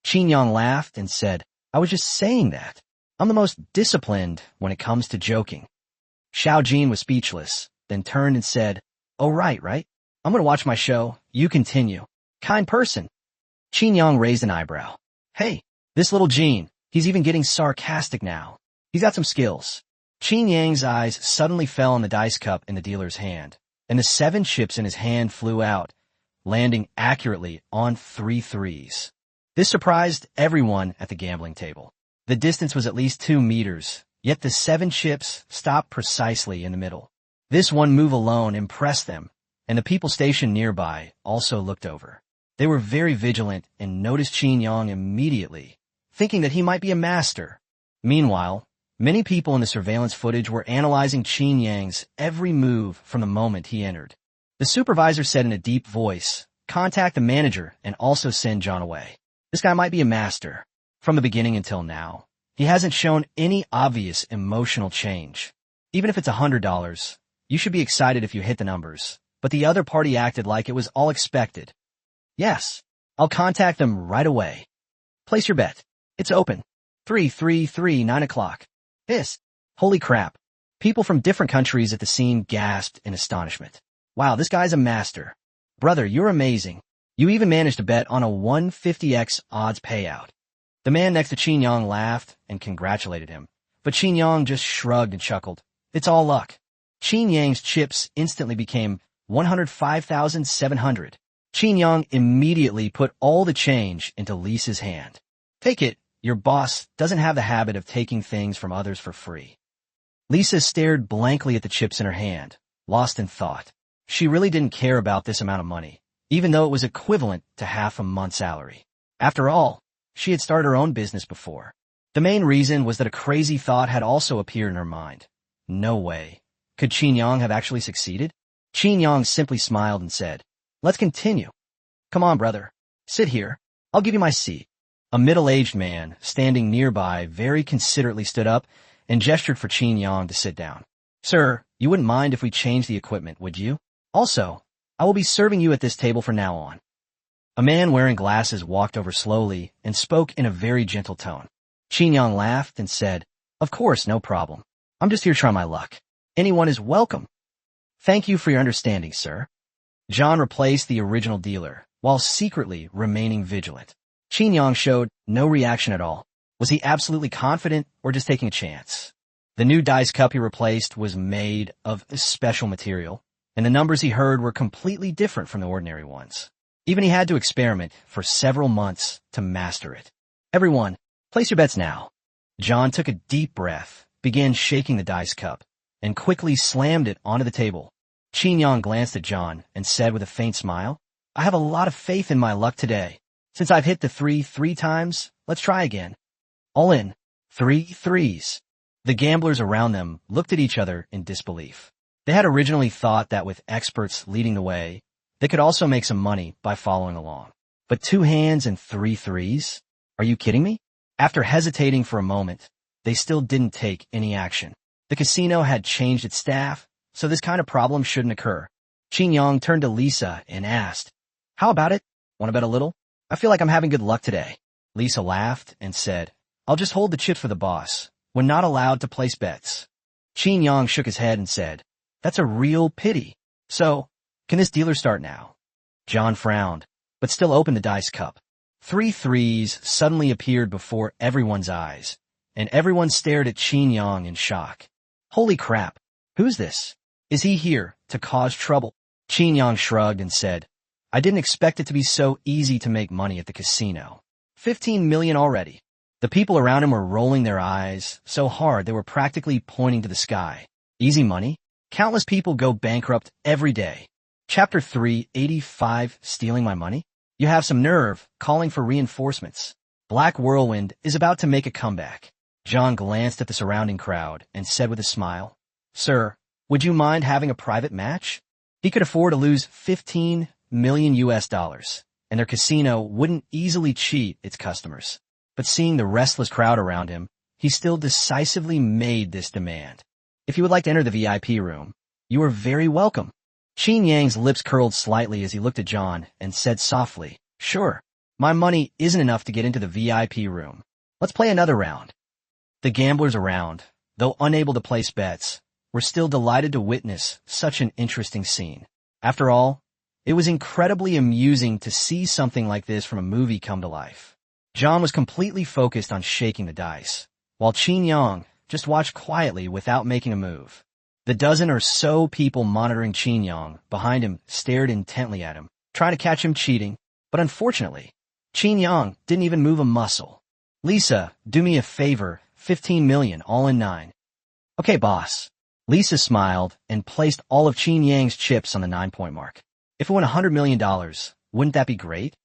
Qin Yang laughed and said, I was just saying that. I'm the most disciplined when it comes to joking. Xiao Jin was speechless, then turned and said, "Oh, right. I'm gonna watch my show. You continue. Kind person." Qin Yang raised an eyebrow. "Hey, this little Jin, he's even getting sarcastic now. He's got some skills." Qin Yang's eyes suddenly fell on the dice cup in the dealer's hand, and the 7 chips in his hand flew out, landing accurately on 3 threes. This surprised everyone at the gambling table. The distance was at least 2 meters, yet the 7 chips stopped precisely in the middle. This one move alone impressed them, and the people stationed nearby also looked over. They were very vigilant and noticed Qin Yang immediately, thinking that he might be a master. Meanwhile, many people in the surveillance footage were analyzing Qin Yang's every move from the moment he entered. The supervisor said in a deep voice, "Contact the manager and also send John away. This guy might be a master. From the beginning until now, he hasn't shown any obvious emotional change. Even if it's $100, you should be excited if you hit the numbers." But the other party acted like it was all expected. "Yes, I'll contact them right away. Place your bet. It's open. 333, 9 o'clock. This. Holy crap. People from different countries at the scene gasped in astonishment. "Wow, this guy's a master. Brother, you're amazing. You even managed to bet on a 150x odds payout." The man next to Qin Yang laughed and congratulated him, but Qin Yang just shrugged and chuckled. "It's all luck." Qin Yang's chips instantly became 105,700. Qin Yang immediately put all the change into Lisa's hand. "Take it. Your boss doesn't have the habit of taking things from others for free." Lisa stared blankly at the chips in her hand, lost in thought. She really didn't care about this amount of money, even though it was equivalent to half a month's salary. After all, she had started her own business before. The main reason was that a crazy thought had also appeared in her mind. No way. Could Qin Yang have actually succeeded? Qin Yang simply smiled and said, "Let's continue. Come on, brother. Sit here. I'll give you my seat." A middle-aged man, standing nearby, very considerately stood up and gestured for Qin Yang to sit down. "Sir, you wouldn't mind if we changed the equipment, would you? Also, I will be serving you at this table from now on." A man wearing glasses walked over slowly and spoke in a very gentle tone. Qin Yang laughed and said, "Of course, no problem. I'm just here trying my luck. Anyone is welcome." "Thank you for your understanding, sir." John replaced the original dealer, while secretly remaining vigilant. Qin Yang showed no reaction at all. Was he absolutely confident or just taking a chance? The new dice cup he replaced was made of special material, and the numbers he heard were completely different from the ordinary ones. Even he had to experiment for several months to master it. "Everyone, place your bets now." John took a deep breath, began shaking the dice cup, and quickly slammed it onto the table. Qin Yang glanced at John and said with a faint smile, "I have a lot of faith in my luck today. Since I've hit the 3 times, let's try again. All in. 3 threes." The gamblers around them looked at each other in disbelief. They had originally thought that with experts leading the way, they could also make some money by following along. But 2 hands and 3 threes? Are you kidding me? After hesitating for a moment, they still didn't take any action. The casino had changed its staff, so this kind of problem shouldn't occur. Qin Yang turned to Lisa and asked, "How about it? Want to bet a little? I feel like I'm having good luck today." Lisa laughed and said, "I'll just hold the chips for the boss. We're not allowed to place bets." Qin Yang shook his head and said, "That's a real pity. So, can this dealer start now?" John frowned, but still opened the dice cup. 3 threes suddenly appeared before everyone's eyes, and everyone stared at Qin Yang in shock. "Holy crap. Who's this? Is he here to cause trouble?" Qin Yang shrugged and said, "I didn't expect it to be so easy to make money at the casino. 15 million already." The people around him were rolling their eyes so hard they were practically pointing to the sky. Easy money? Countless people go bankrupt every day. Chapter 385, Stealing My Money? You have some nerve, calling for reinforcements. Black Whirlwind is about to make a comeback. John glanced at the surrounding crowd and said with a smile, "Sir, would you mind having a private match?" He could afford to lose 15 million US dollars, and their casino wouldn't easily cheat its customers. But seeing the restless crowd around him, he still decisively made this demand. "If you would like to enter the VIP room, you are very welcome." Qin Yang's lips curled slightly as he looked at John and said softly, "Sure, my money isn't enough to get into the VIP room. Let's play another round." The gamblers around, though unable to place bets, were still delighted to witness such an interesting scene. After all, it was incredibly amusing to see something like this from a movie come to life. John was completely focused on shaking the dice, while Qin Yang just watched quietly without making a move. The dozen or so people monitoring Qin Yang behind him stared intently at him, trying to catch him cheating, but unfortunately, Qin Yang didn't even move a muscle. Lisa, do me a favor, 15 million, all in 9. Okay, boss. Lisa smiled and placed all of Qin Yang's chips on the 9-point mark. If it won $100 million, wouldn't that be great?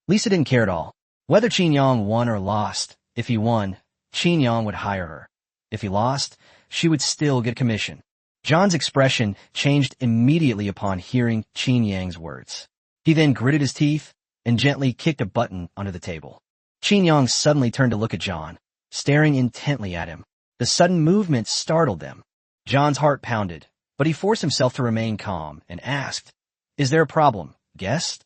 Lisa didn't care at all. Whether Qin Yang won or lost, if he won, Qin Yang would hire her. If he lost, she would still get a commission. John's expression changed immediately upon hearing Qin Yang's words. He then gritted his teeth and gently kicked a button under the table. Qin Yang suddenly turned to look at John, staring intently at him. The sudden movement startled them. John's heart pounded, but he forced himself to remain calm and asked, "Is there a problem, guest?"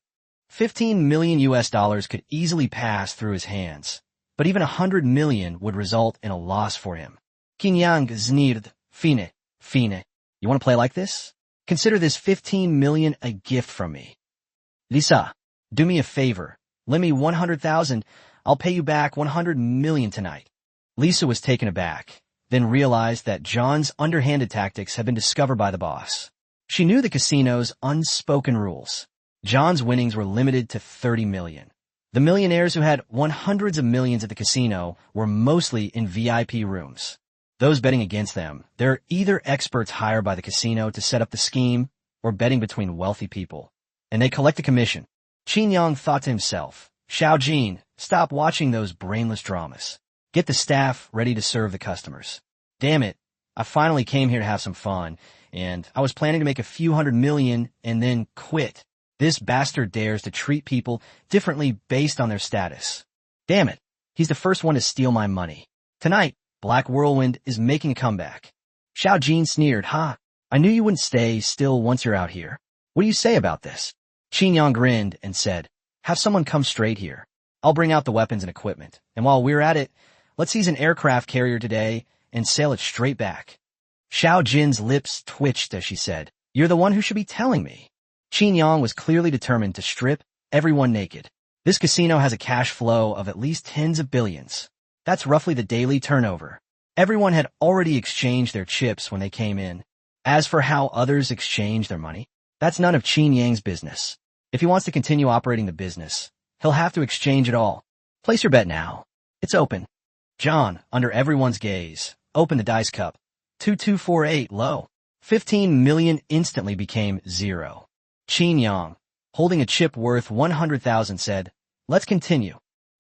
15 million US dollars could easily pass through his hands, but even 100 million would result in a loss for him. Qin Yang sneered, Fine. You want to play like this? Consider this 15 million a gift from me. Lisa, do me a favor. Lend me 100,000. I'll pay you back 100 million tonight. Lisa was taken aback, then realized that John's underhanded tactics had been discovered by the boss. She knew the casino's unspoken rules. John's winnings were limited to 30 million. The millionaires who had won hundreds of millions at the casino were mostly in VIP rooms. Those betting against them, they're either experts hired by the casino to set up the scheme or betting between wealthy people, and they collect a commission. Qin Yang thought to himself, Xiao Jin, stop watching those brainless dramas. Get the staff ready to serve the customers. Damn it, I finally came here to have some fun, and I was planning to make a few $100 million and then quit. This bastard dares to treat people differently based on their status. Damn it, he's the first one to steal my money. Tonight, Black Whirlwind is making a comeback. Xiao Jin sneered, Ha, I knew you wouldn't stay still once you're out here. What do you say about this? Qin Yang grinned and said, have someone come straight here. I'll bring out the weapons and equipment, and while we're at it, let's seize an aircraft carrier today and sail it straight back. Xiao Jin's lips twitched as she said, You're the one who should be telling me. Qin Yang was clearly determined to strip everyone naked. This casino has a cash flow of at least tens of billions. That's roughly the daily turnover. Everyone had already exchanged their chips when they came in. As for how others exchange their money, that's none of Qin Yang's business. If he wants to continue operating the business, he'll have to exchange it all. Place your bet now. It's open. John, under everyone's gaze, opened the dice cup. 2248 low. 15 million instantly became 0. Qin Yang, holding a chip worth 100,000, said, Let's continue.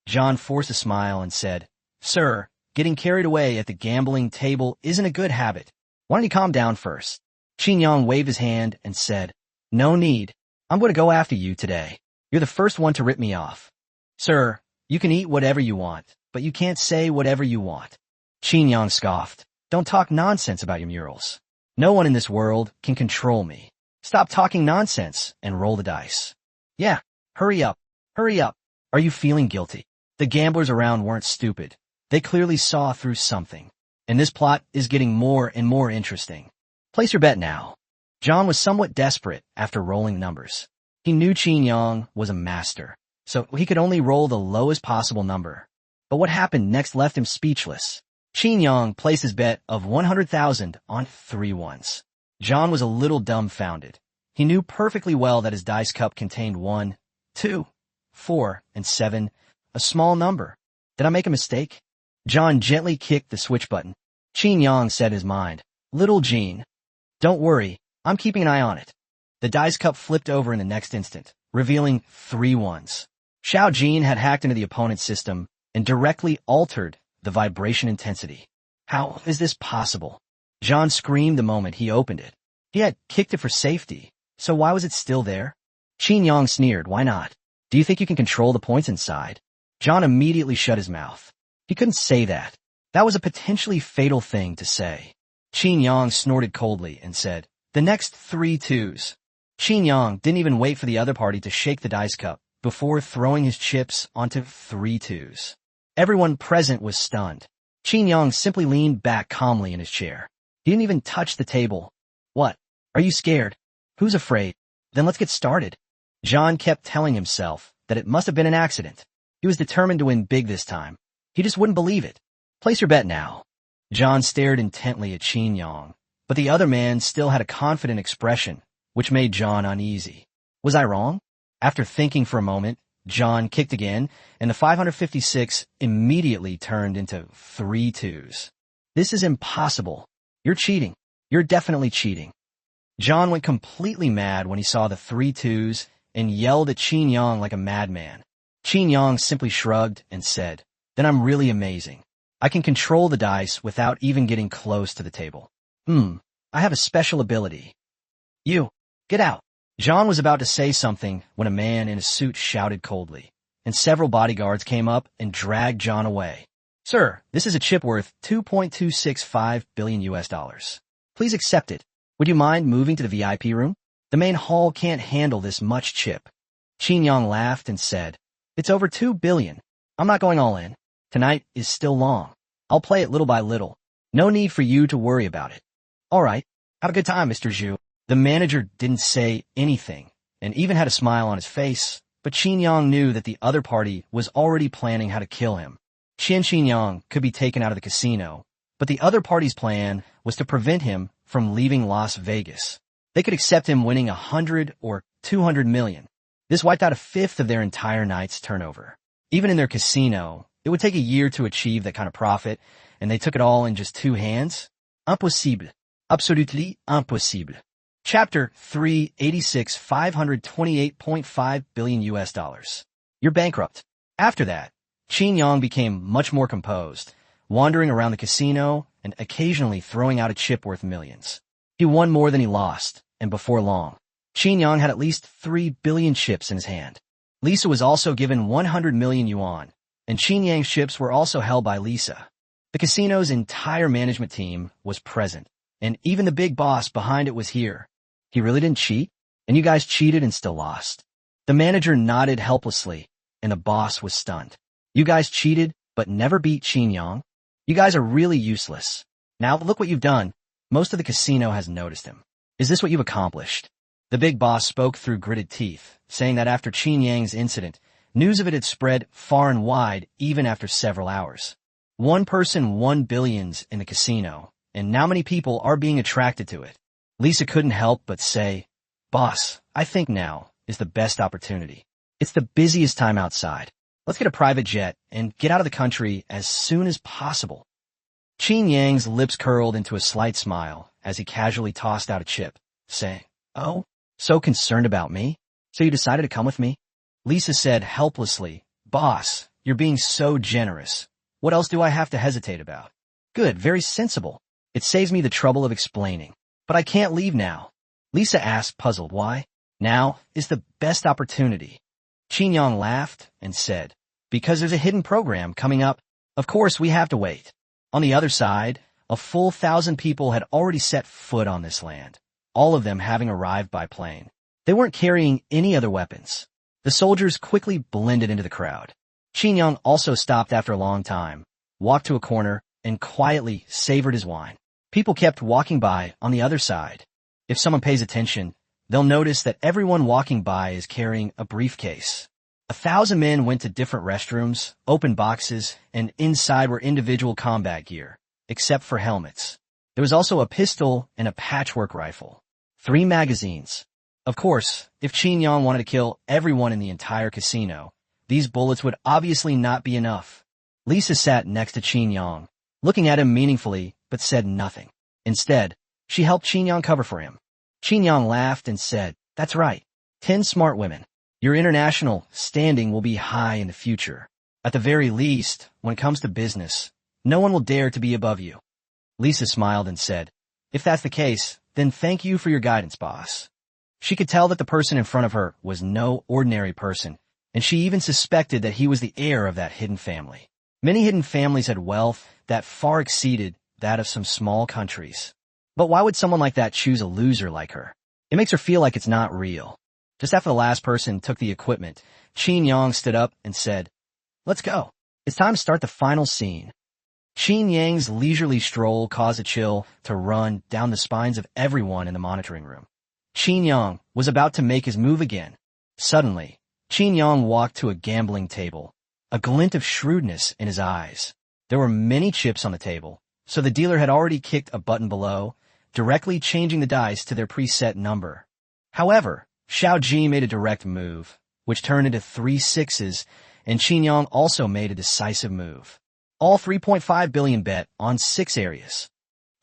John forced a smile and said, Sir, getting carried away at the gambling table isn't a good habit. Why don't you calm down first? Qin Yang waved his hand and said, No need. I'm going to go after you today. You're the first one to rip me off. Sir, you can eat whatever you want, but you can't say whatever you want. Qin Yang scoffed. Don't talk nonsense about your murals. No one in this world can control me. Stop talking nonsense and roll the dice. Yeah, hurry up. Hurry up. Are you feeling guilty? The gamblers around weren't stupid. They clearly saw through something. And this plot is getting more and more interesting. Place your bet now. John was somewhat desperate after rolling the numbers. He knew Qin Yang was a master, so he could only roll the lowest possible number. But what happened next left him speechless. Qin Yang placed his bet of 100,000 on 3 ones. John was a little dumbfounded. He knew perfectly well that his dice cup contained 1, 2, 4, and 7, a small number. Did I make a mistake? John gently kicked the switch button. Qin Yang said in his mind, Little Jean. Don't worry, I'm keeping an eye on it. The dice cup flipped over in the next instant, revealing 3 ones. Xiao Jin had hacked into the opponent's system and directly altered the vibration intensity. How is this possible? John screamed the moment he opened it. He had kicked it for safety, so why was it still there? Qin Yang sneered, Why not? Do you think you can control the points inside? John immediately shut his mouth. He couldn't say that. That was a potentially fatal thing to say. Qin Yang snorted coldly and said, The next 3 twos. Qin Yang didn't even wait for the other party to shake the dice cup before throwing his chips onto 3 twos. Everyone present was stunned. Qin Yang simply leaned back calmly in his chair. He didn't even touch the table. What? Are you scared? Who's afraid? Then let's get started. John kept telling himself that it must have been an accident. He was determined to win big this time. He just wouldn't believe it. Place your bet now. John stared intently at Qin Yang, but the other man still had a confident expression, which made John uneasy. Was I wrong? After thinking for a moment, John kicked again, and the 556 immediately turned into 3 twos. This is impossible. You're cheating. You're definitely cheating. John went completely mad when he saw the 3 twos and yelled at Qin Yang like a madman. Qin Yang simply shrugged and said, "Then I'm really amazing. I can control the dice without even getting close to the table. I have a special ability." "You, get out." John was about to say something when a man in a suit shouted coldly, and several bodyguards came up and dragged John away. "Sir, this is a chip worth $2.265 billion US. Please accept it. Would you mind moving to the VIP room? The main hall can't handle this much chip." Qin Yang laughed and said, "It's over 2 billion. I'm not going all in. Tonight is still long. I'll play it little by little. No need for you to worry about it." "All right. Have a good time, Mr. Zhu." The manager didn't say anything and even had a smile on his face, but Qin Yang knew that the other party was already planning how to kill him. Qin Yang could be taken out of the casino, but the other party's plan was to prevent him from leaving Las Vegas. They could accept him winning 100 or 200 million. This wiped out a fifth of their entire night's turnover. Even in their casino, it would take a year to achieve that kind of profit, and they took it all in just 2 hands? Impossible. Absolutely impossible. Chapter 386, $528.5 billion US. You're bankrupt. After that, Qin Yang became much more composed, wandering around the casino and occasionally throwing out a chip worth millions. He won more than he lost, and before long, Qin Yang had at least 3 billion chips in his hand. Lisa was also given 100 million yuan, and Qin Yang's chips were also held by Lisa. The casino's entire management team was present, and even the big boss behind it was here. He really didn't cheat? And you guys cheated and still lost? The manager nodded helplessly, and the boss was stunned. You guys cheated, but never beat Qin Yang? You guys are really useless. Now look what you've done. Most of the casino has noticed him. Is this what you've accomplished? The big boss spoke through gritted teeth, saying that after Qin Yang's incident, news of it had spread far and wide even after several hours. One person won billions in the casino, and now many people are being attracted to it. Lisa couldn't help but say, "Boss, I think now is the best opportunity. It's the busiest time outside. Let's get a private jet and get out of the country as soon as possible." Qin Yang's lips curled into a slight smile as he casually tossed out a chip, saying, "Oh, so concerned about me? So you decided to come with me?" Lisa said helplessly, "Boss, you're being so generous. What else do I have to hesitate about?" "Good, very sensible. It saves me the trouble of explaining. But I can't leave now." Lisa asked, puzzled. "Why?" "Now is the best opportunity." Qin Yang laughed and said, "Because there's a hidden program coming up. Of course, we have to wait." On the other side, a full 1,000 people had already set foot on this land, all of them having arrived by plane. They weren't carrying any other weapons. The soldiers quickly blended into the crowd. Qin Yang also stopped after a long time, walked to a corner, and quietly savored his wine. People kept walking by on the other side. If someone pays attention, they'll notice that everyone walking by is carrying a briefcase. 1,000 men went to different restrooms, opened boxes, and inside were individual combat gear, except for helmets. There was also a pistol and a patchwork rifle. 3 magazines. Of course, if Qin Yang wanted to kill everyone in the entire casino, these bullets would obviously not be enough. Lisa sat next to Qin Yang, looking at him meaningfully, but said nothing. Instead, she helped Qin Yang cover for him. Qin Yang laughed and said, "That's right. 10 smart women. Your international standing will be high in the future. At the very least, when it comes to business, no one will dare to be above you." Lisa smiled and said, "If that's the case, then thank you for your guidance, boss." She could tell that the person in front of her was no ordinary person, and she even suspected that he was the heir of that hidden family. Many hidden families had wealth that far exceeded that of some small countries. But why would someone like that choose a loser like her? It makes her feel like it's not real. Just after the last person took the equipment, Qin Yang stood up and said, "Let's go. It's time to start the final scene." Qin Yang's leisurely stroll caused a chill to run down the spines of everyone in the monitoring room. Qin Yang was about to make his move again. Suddenly, Qin Yang walked to a gambling table, a glint of shrewdness in his eyes. There were many chips on the table, so the dealer had already kicked a button below, directly changing the dice to their preset number. However, Xiao Ji made a direct move, which turned into 3 sixes, and Qin Yang also made a decisive move. All 3.5 billion bet on 6 areas.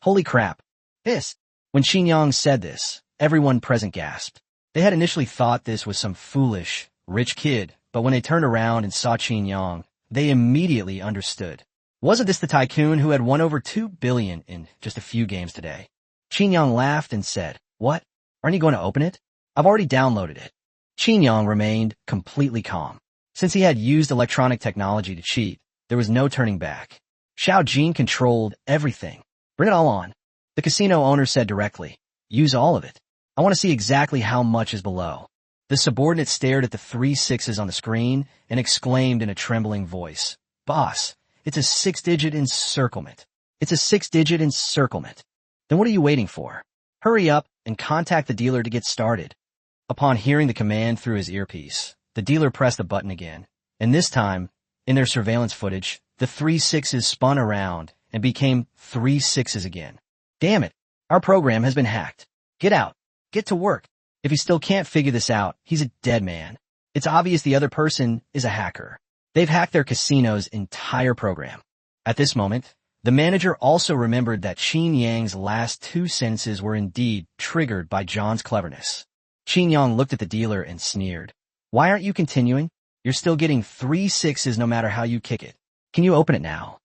Holy crap. When Qin Yang said this, everyone present gasped. They had initially thought this was some foolish, rich kid, but when they turned around and saw Qin Yang, they immediately understood. Wasn't this the tycoon who had won over 2 billion in just a few games today? Qin Yang laughed and said, "What? Aren't you going to open it? I've already downloaded it." Qin Yang remained completely calm. Since he had used electronic technology to cheat, there was no turning back. Xiao Jin controlled everything. "Bring it all on," the casino owner said directly. "Use all of it. I want to see exactly how much is below." The subordinate stared at the 3 sixes on the screen and exclaimed in a trembling voice, "Boss, it's a 6-digit encirclement. It's a 6-digit encirclement. Then what are you waiting for? Hurry up and contact the dealer to get started." Upon hearing the command through his earpiece, the dealer pressed the button again, and this time, in their surveillance footage, the 3 sixes spun around and became 3 sixes again. "Damn it, our program has been hacked. Get out. Get to work. If he still can't figure this out, he's a dead man. It's obvious the other person is a hacker. They've hacked their casino's entire program." At this moment, the manager also remembered that Qin Yang's last 2 sentences were indeed triggered by John's cleverness. Qin Yang looked at the dealer and sneered. "Why aren't you continuing? You're still getting 3 sixes no matter how you kick it. Can you open it now?"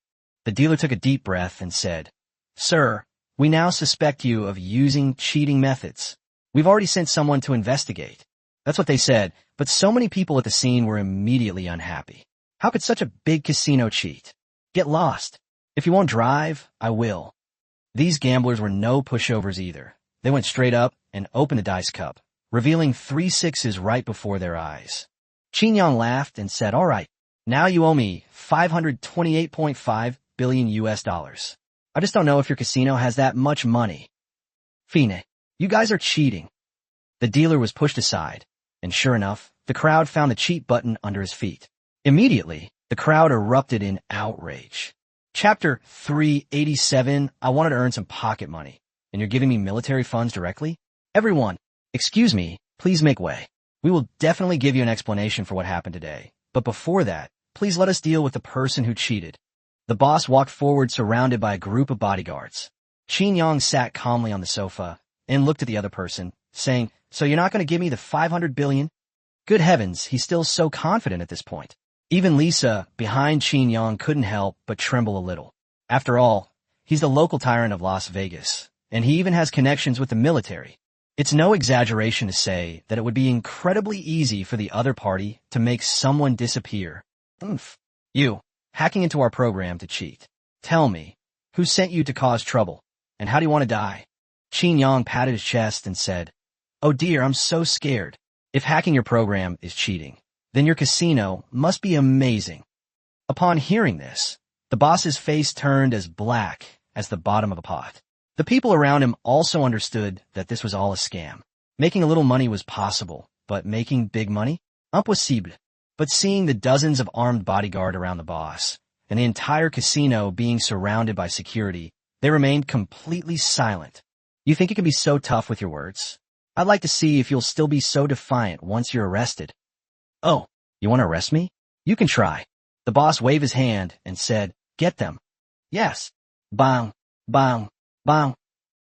The dealer took a deep breath and said, "Sir, we now suspect you of using cheating methods. We've already sent someone to investigate." That's what they said, but so many people at the scene were immediately unhappy. How could such a big casino cheat? Get lost. If you won't drive, I will. These gamblers were no pushovers either. They went straight up and opened the dice cup, revealing 3 sixes right before their eyes. Qin Yang laughed and said, "All right, now you owe me $528.5 billion US. I just don't know if your casino has that much money." "Fine, you guys are cheating." The dealer was pushed aside, and sure enough, the crowd found the cheat button under his feet. Immediately, the crowd erupted in outrage. Chapter 387, I wanted to earn some pocket money, and you're giving me military funds directly? Everyone, excuse me, please make way. We will definitely give you an explanation for what happened today, but before that, please let us deal with the person who cheated. The boss walked forward surrounded by a group of bodyguards. Qin Yang sat calmly on the sofa and looked at the other person, saying, "So you're not going to give me the 500 billion? Good heavens, he's still so confident at this point. Even Lisa, behind Qin Yang, couldn't help but tremble a little. After all, he's the local tyrant of Las Vegas, and he even has connections with the military. It's no exaggeration to say that it would be incredibly easy for the other party to make someone disappear. You, hacking into our program to cheat. Tell me, who sent you to cause trouble, and how do you want to die?" Qin Yang patted his chest and said, "Oh dear, I'm so scared. If hacking your program is cheating, then your casino must be amazing." Upon hearing this, the boss's face turned as black as the bottom of a pot. The people around him also understood that this was all a scam. Making a little money was possible, but making big money? Impossible. But seeing the dozens of armed bodyguard around the boss, and the entire casino being surrounded by security, they remained completely silent. "You think you can be so tough with your words? I'd like to see if you'll still be so defiant once you're arrested." "Oh, you want to arrest me? You can try." The boss waved his hand and said, "Get them." "Yes." Bang, bang, bang.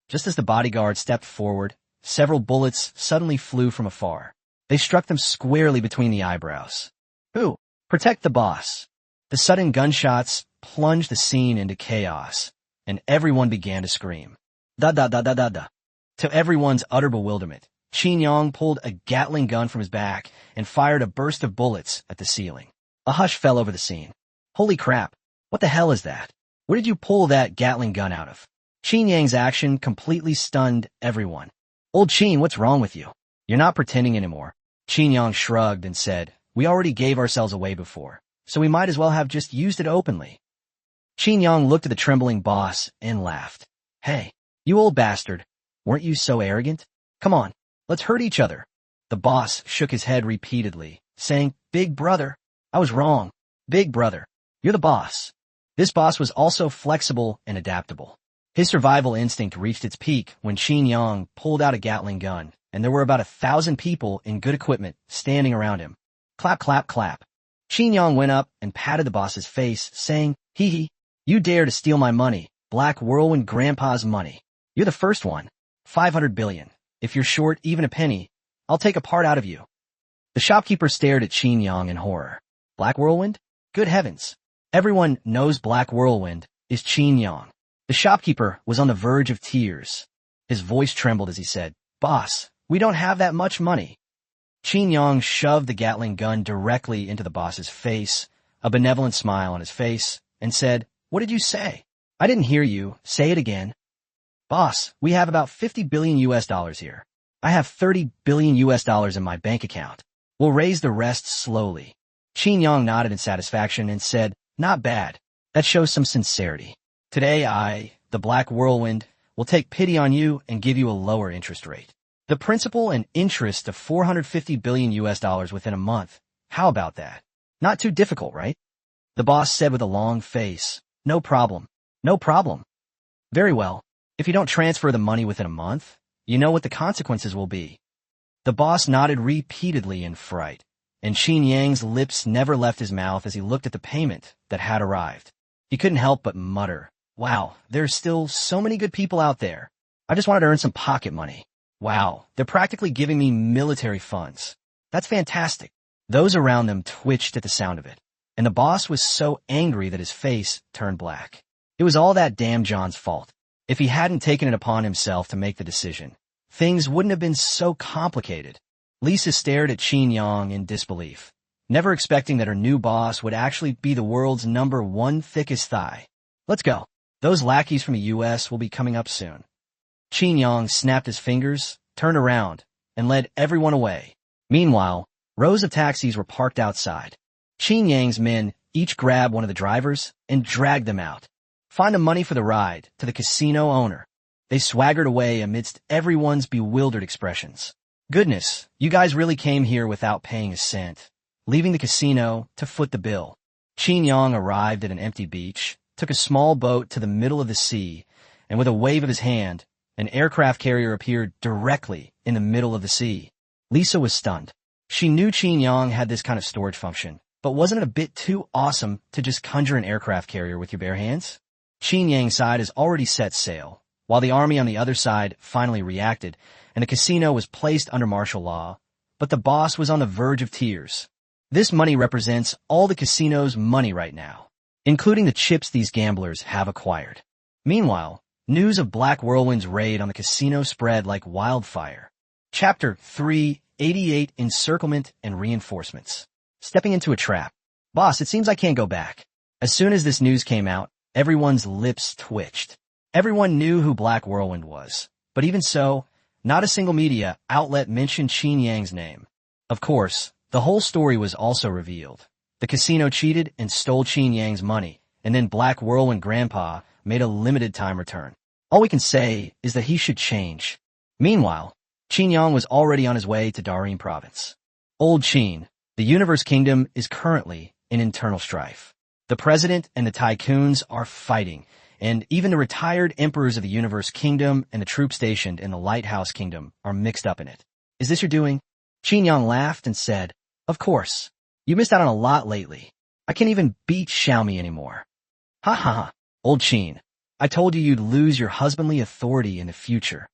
Just as the bodyguard stepped forward, several bullets suddenly flew from afar. They struck them squarely between the eyebrows. "Who? Protect the boss." The sudden gunshots plunged the scene into chaos, and everyone began to scream. Da da da da da da. To everyone's utter bewilderment, Qin Yang pulled a Gatling gun from his back and fired a burst of bullets at the ceiling. A hush fell over the scene. "Holy crap, what the hell is that? Where did you pull that Gatling gun out of?" Qin Yang's action completely stunned everyone. "Old Qin, what's wrong with you? You're not pretending anymore." Qin Yang shrugged and said, "We already gave ourselves away before, so we might as well have just used it openly." Qin Yang looked at the trembling boss and laughed. Hey, you old bastard. Weren't you so arrogant? Come on, let's hurt each other. The boss shook his head repeatedly, saying, Big brother, I was wrong. Big brother, you're the boss. This boss was also flexible and adaptable. His survival instinct reached its peak when Qin Yang pulled out a Gatling gun, and there were about 1,000 people in good equipment standing around him. Clap, clap, clap. Qin Yang went up and patted the boss's face, saying, Hee hee, you dare to steal my money, Black Whirlwind Grandpa's money. You're the first one. 500 billion. If you're short even a penny, I'll take a part out of you. The shopkeeper stared at Qin Yang in horror. Black Whirlwind? Good heavens. Everyone knows Black Whirlwind is Qin Yang. The shopkeeper was on the verge of tears. His voice trembled as he said, Boss, we don't have that much money. Qin Yang shoved the Gatling gun directly into the boss's face, a benevolent smile on his face, and said, What did you say? I didn't hear you. Say it again. Boss, we have about 50 billion US dollars here. I have 30 billion US dollars in my bank account. We'll raise the rest slowly. Qin Yang nodded in satisfaction and said, Not bad. That shows some sincerity. Today I, the Black Whirlwind, will take pity on you and give you a lower interest rate. The principal and interest of 450 billion US dollars within a month. How about that? Not too difficult, right? The boss said with a long face, No problem. No problem. Very well. If you don't transfer the money within a month, you know what the consequences will be. The boss nodded repeatedly in fright, and Qin Yang's lips never left his mouth as he looked at the payment that had arrived. He couldn't help but mutter, Wow, there's still so many good people out there. I just wanted to earn some pocket money. Wow, they're practically giving me military funds. That's fantastic. Those around them twitched at the sound of it, and the boss was so angry that his face turned black. It was all that damn John's fault. If he hadn't taken it upon himself to make the decision, things wouldn't have been so complicated. Lisa stared at Qin Yang in disbelief, never expecting that her new boss would actually be the world's #1 thickest thigh. Let's go. Those lackeys from the US will be coming up soon. Qin Yang snapped his fingers, turned around, and led everyone away. Meanwhile, rows of taxis were parked outside. Qin Yang's men each grabbed one of the drivers and dragged them out. Find the money for the ride to the casino owner. They swaggered away amidst everyone's bewildered expressions. Goodness, you guys really came here without paying a cent, leaving the casino to foot the bill. Qin Yang arrived at an empty beach, took a small boat to the middle of the sea, and with a wave of his hand, an aircraft carrier appeared directly in the middle of the sea. Lisa was stunned. She knew Qin Yang had this kind of storage function, but wasn't it a bit too awesome to just conjure an aircraft carrier with your bare hands? Qin Yang's side has already set sail, while the army on the other side finally reacted, and the casino was placed under martial law, but the boss was on the verge of tears. This money represents all the casino's money right now, including the chips these gamblers have acquired. Meanwhile, news of Black Whirlwind's raid on the casino spread like wildfire. Chapter 388 Encirclement and Reinforcements. Stepping into a trap. Boss, it seems I can't go back. As soon as this news came out, everyone's lips twitched. Everyone knew who Black Whirlwind was, but even so, not a single media outlet mentioned Qin Yang's name. Of course, the whole story was also revealed. The casino cheated and stole Qin Yang's money, and then Black Whirlwind Grandpa made a limited time return. All we can say is that he should change. Meanwhile, Qin Yang was already on his way to Darim province. Old Qin, the Universe Kingdom is currently in internal strife. The president and the tycoons are fighting, and even the retired emperors of the Universe Kingdom and the troops stationed in the Lighthouse Kingdom are mixed up in it. Is this your doing? Qin Yang laughed and said, Of course. You missed out on a lot lately. I can't even beat Xiaomi anymore. Ha ha ha. Old Qin, I told you you'd lose your husbandly authority in the future.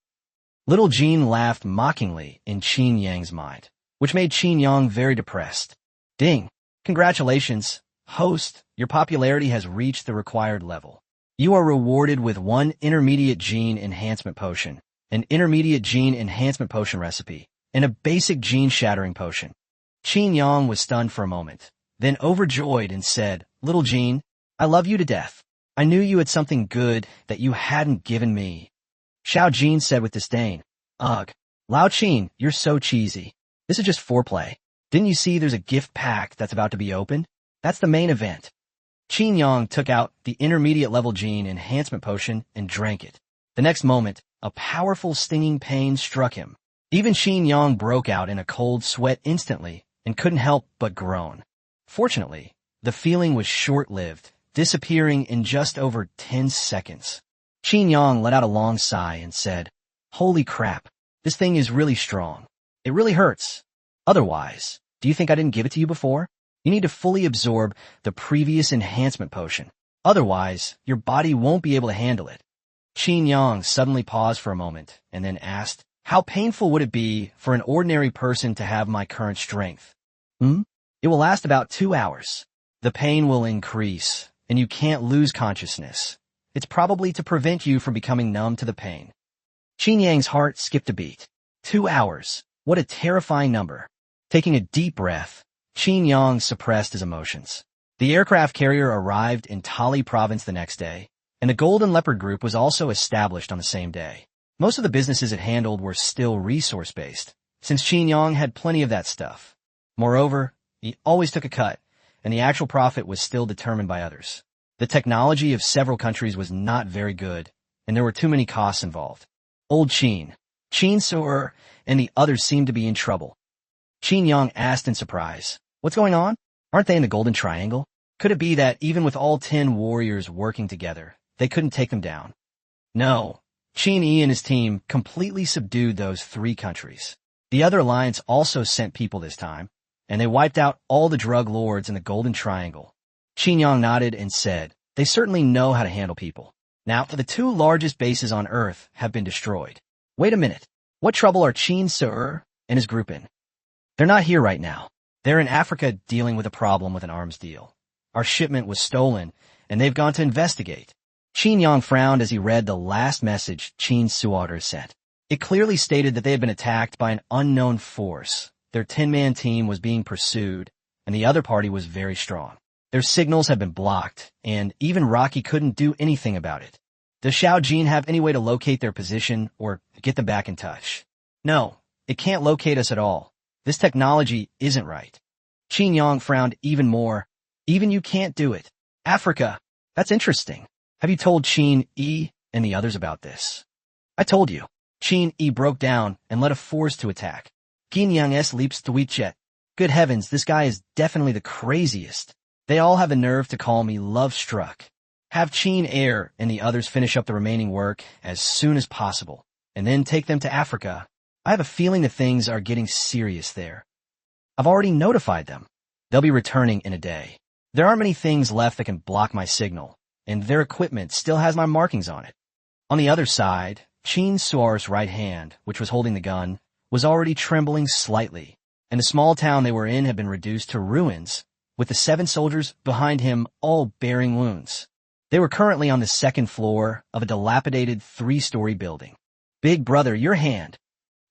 Little Jean laughed mockingly in Qin Yang's mind, which made Qin Yang very depressed. Ding. Congratulations, host, your popularity has reached the required level. You are rewarded with 1 intermediate gene enhancement potion, an intermediate gene enhancement potion recipe, and a basic gene shattering potion. Qin Yang was stunned for a moment, then overjoyed and said, Little Jean, I love you to death. I knew you had something good that you hadn't given me. Xiao Jin said with disdain, Ugh, Lao Qin, you're so cheesy. This is just foreplay. Didn't you see there's a gift pack that's about to be opened? That's the main event. Qin Yang took out the intermediate-level gene enhancement potion and drank it. The next moment, a powerful stinging pain struck him. Even Qin Yang broke out in a cold sweat instantly and couldn't help but groan. Fortunately, the feeling was short-lived, disappearing in just over 10 seconds. Qin Yang let out a long sigh and said, "Holy crap, this thing is really strong. It really hurts. Otherwise, do you think I didn't give it to you before? You need to fully absorb the previous enhancement potion. Otherwise, your body won't be able to handle it." Qin Yang suddenly paused for a moment and then asked, "How painful would it be for an ordinary person to have my current strength?" It will last about 2 hours. The pain will increase, and you can't lose consciousness. It's probably to prevent you from becoming numb to the pain. Qin Yang's heart skipped a beat. 2 hours. What a terrifying number. Taking a deep breath, Qin Yang suppressed his emotions. The aircraft carrier arrived in Tali province the next day, and the Golden Leopard Group was also established on the same day. Most of the businesses it handled were still resource-based, since Qin Yang had plenty of that stuff. Moreover, he always took a cut, and the actual profit was still determined by others. The technology of several countries was not very good, and there were too many costs involved. Old Qin Su'er, and the others seemed to be in trouble. Qin Yang asked in surprise, "What's going on? Aren't they in the Golden Triangle? Could it be that even with all 10 warriors working together, they couldn't take them down?" No. Qin Yi and his team completely subdued those 3 countries. The other alliance also sent people this time, and they wiped out all the drug lords in the Golden Triangle. Qin Yang nodded and said, "They certainly know how to handle people. Now, the 2 largest bases on Earth have been destroyed. Wait a minute. What trouble are Qin Su'er and his group in? They're not here right now. They're in Africa dealing with a problem with an arms deal. Our shipment was stolen, and they've gone to investigate." Qin Yang frowned as he read the last message Qin Su'er sent. It clearly stated that they had been attacked by an unknown force. Their 10-man team was being pursued, and the other party was very strong. Their signals had been blocked, and even Rocky couldn't do anything about it. Does Xiao Jin have any way to locate their position or get them back in touch? No, it can't locate us at all. This technology isn't right. Qin Yang frowned even more. Even you can't do it. Africa. That's interesting. Have you told Qin Yi and the others about this? I told you. Qin Yi broke down and led a force to attack. Qin Yang leaps to Wechat. Good heavens, this guy is definitely the craziest. They all have the nerve to call me love-struck. Have Qin Air and the others finish up the remaining work as soon as possible, and then take them to Africa. I have a feeling that things are getting serious there. I've already notified them. They'll be returning in a day. There aren't many things left that can block my signal, and their equipment still has my markings on it. On the other side, Qin Su'er's right hand, which was holding the gun, was already trembling slightly, and the small town they were in had been reduced to ruins, with the 7 soldiers behind him all bearing wounds. They were currently on the 2nd floor of a dilapidated 3-story building. "Big brother, your hand,"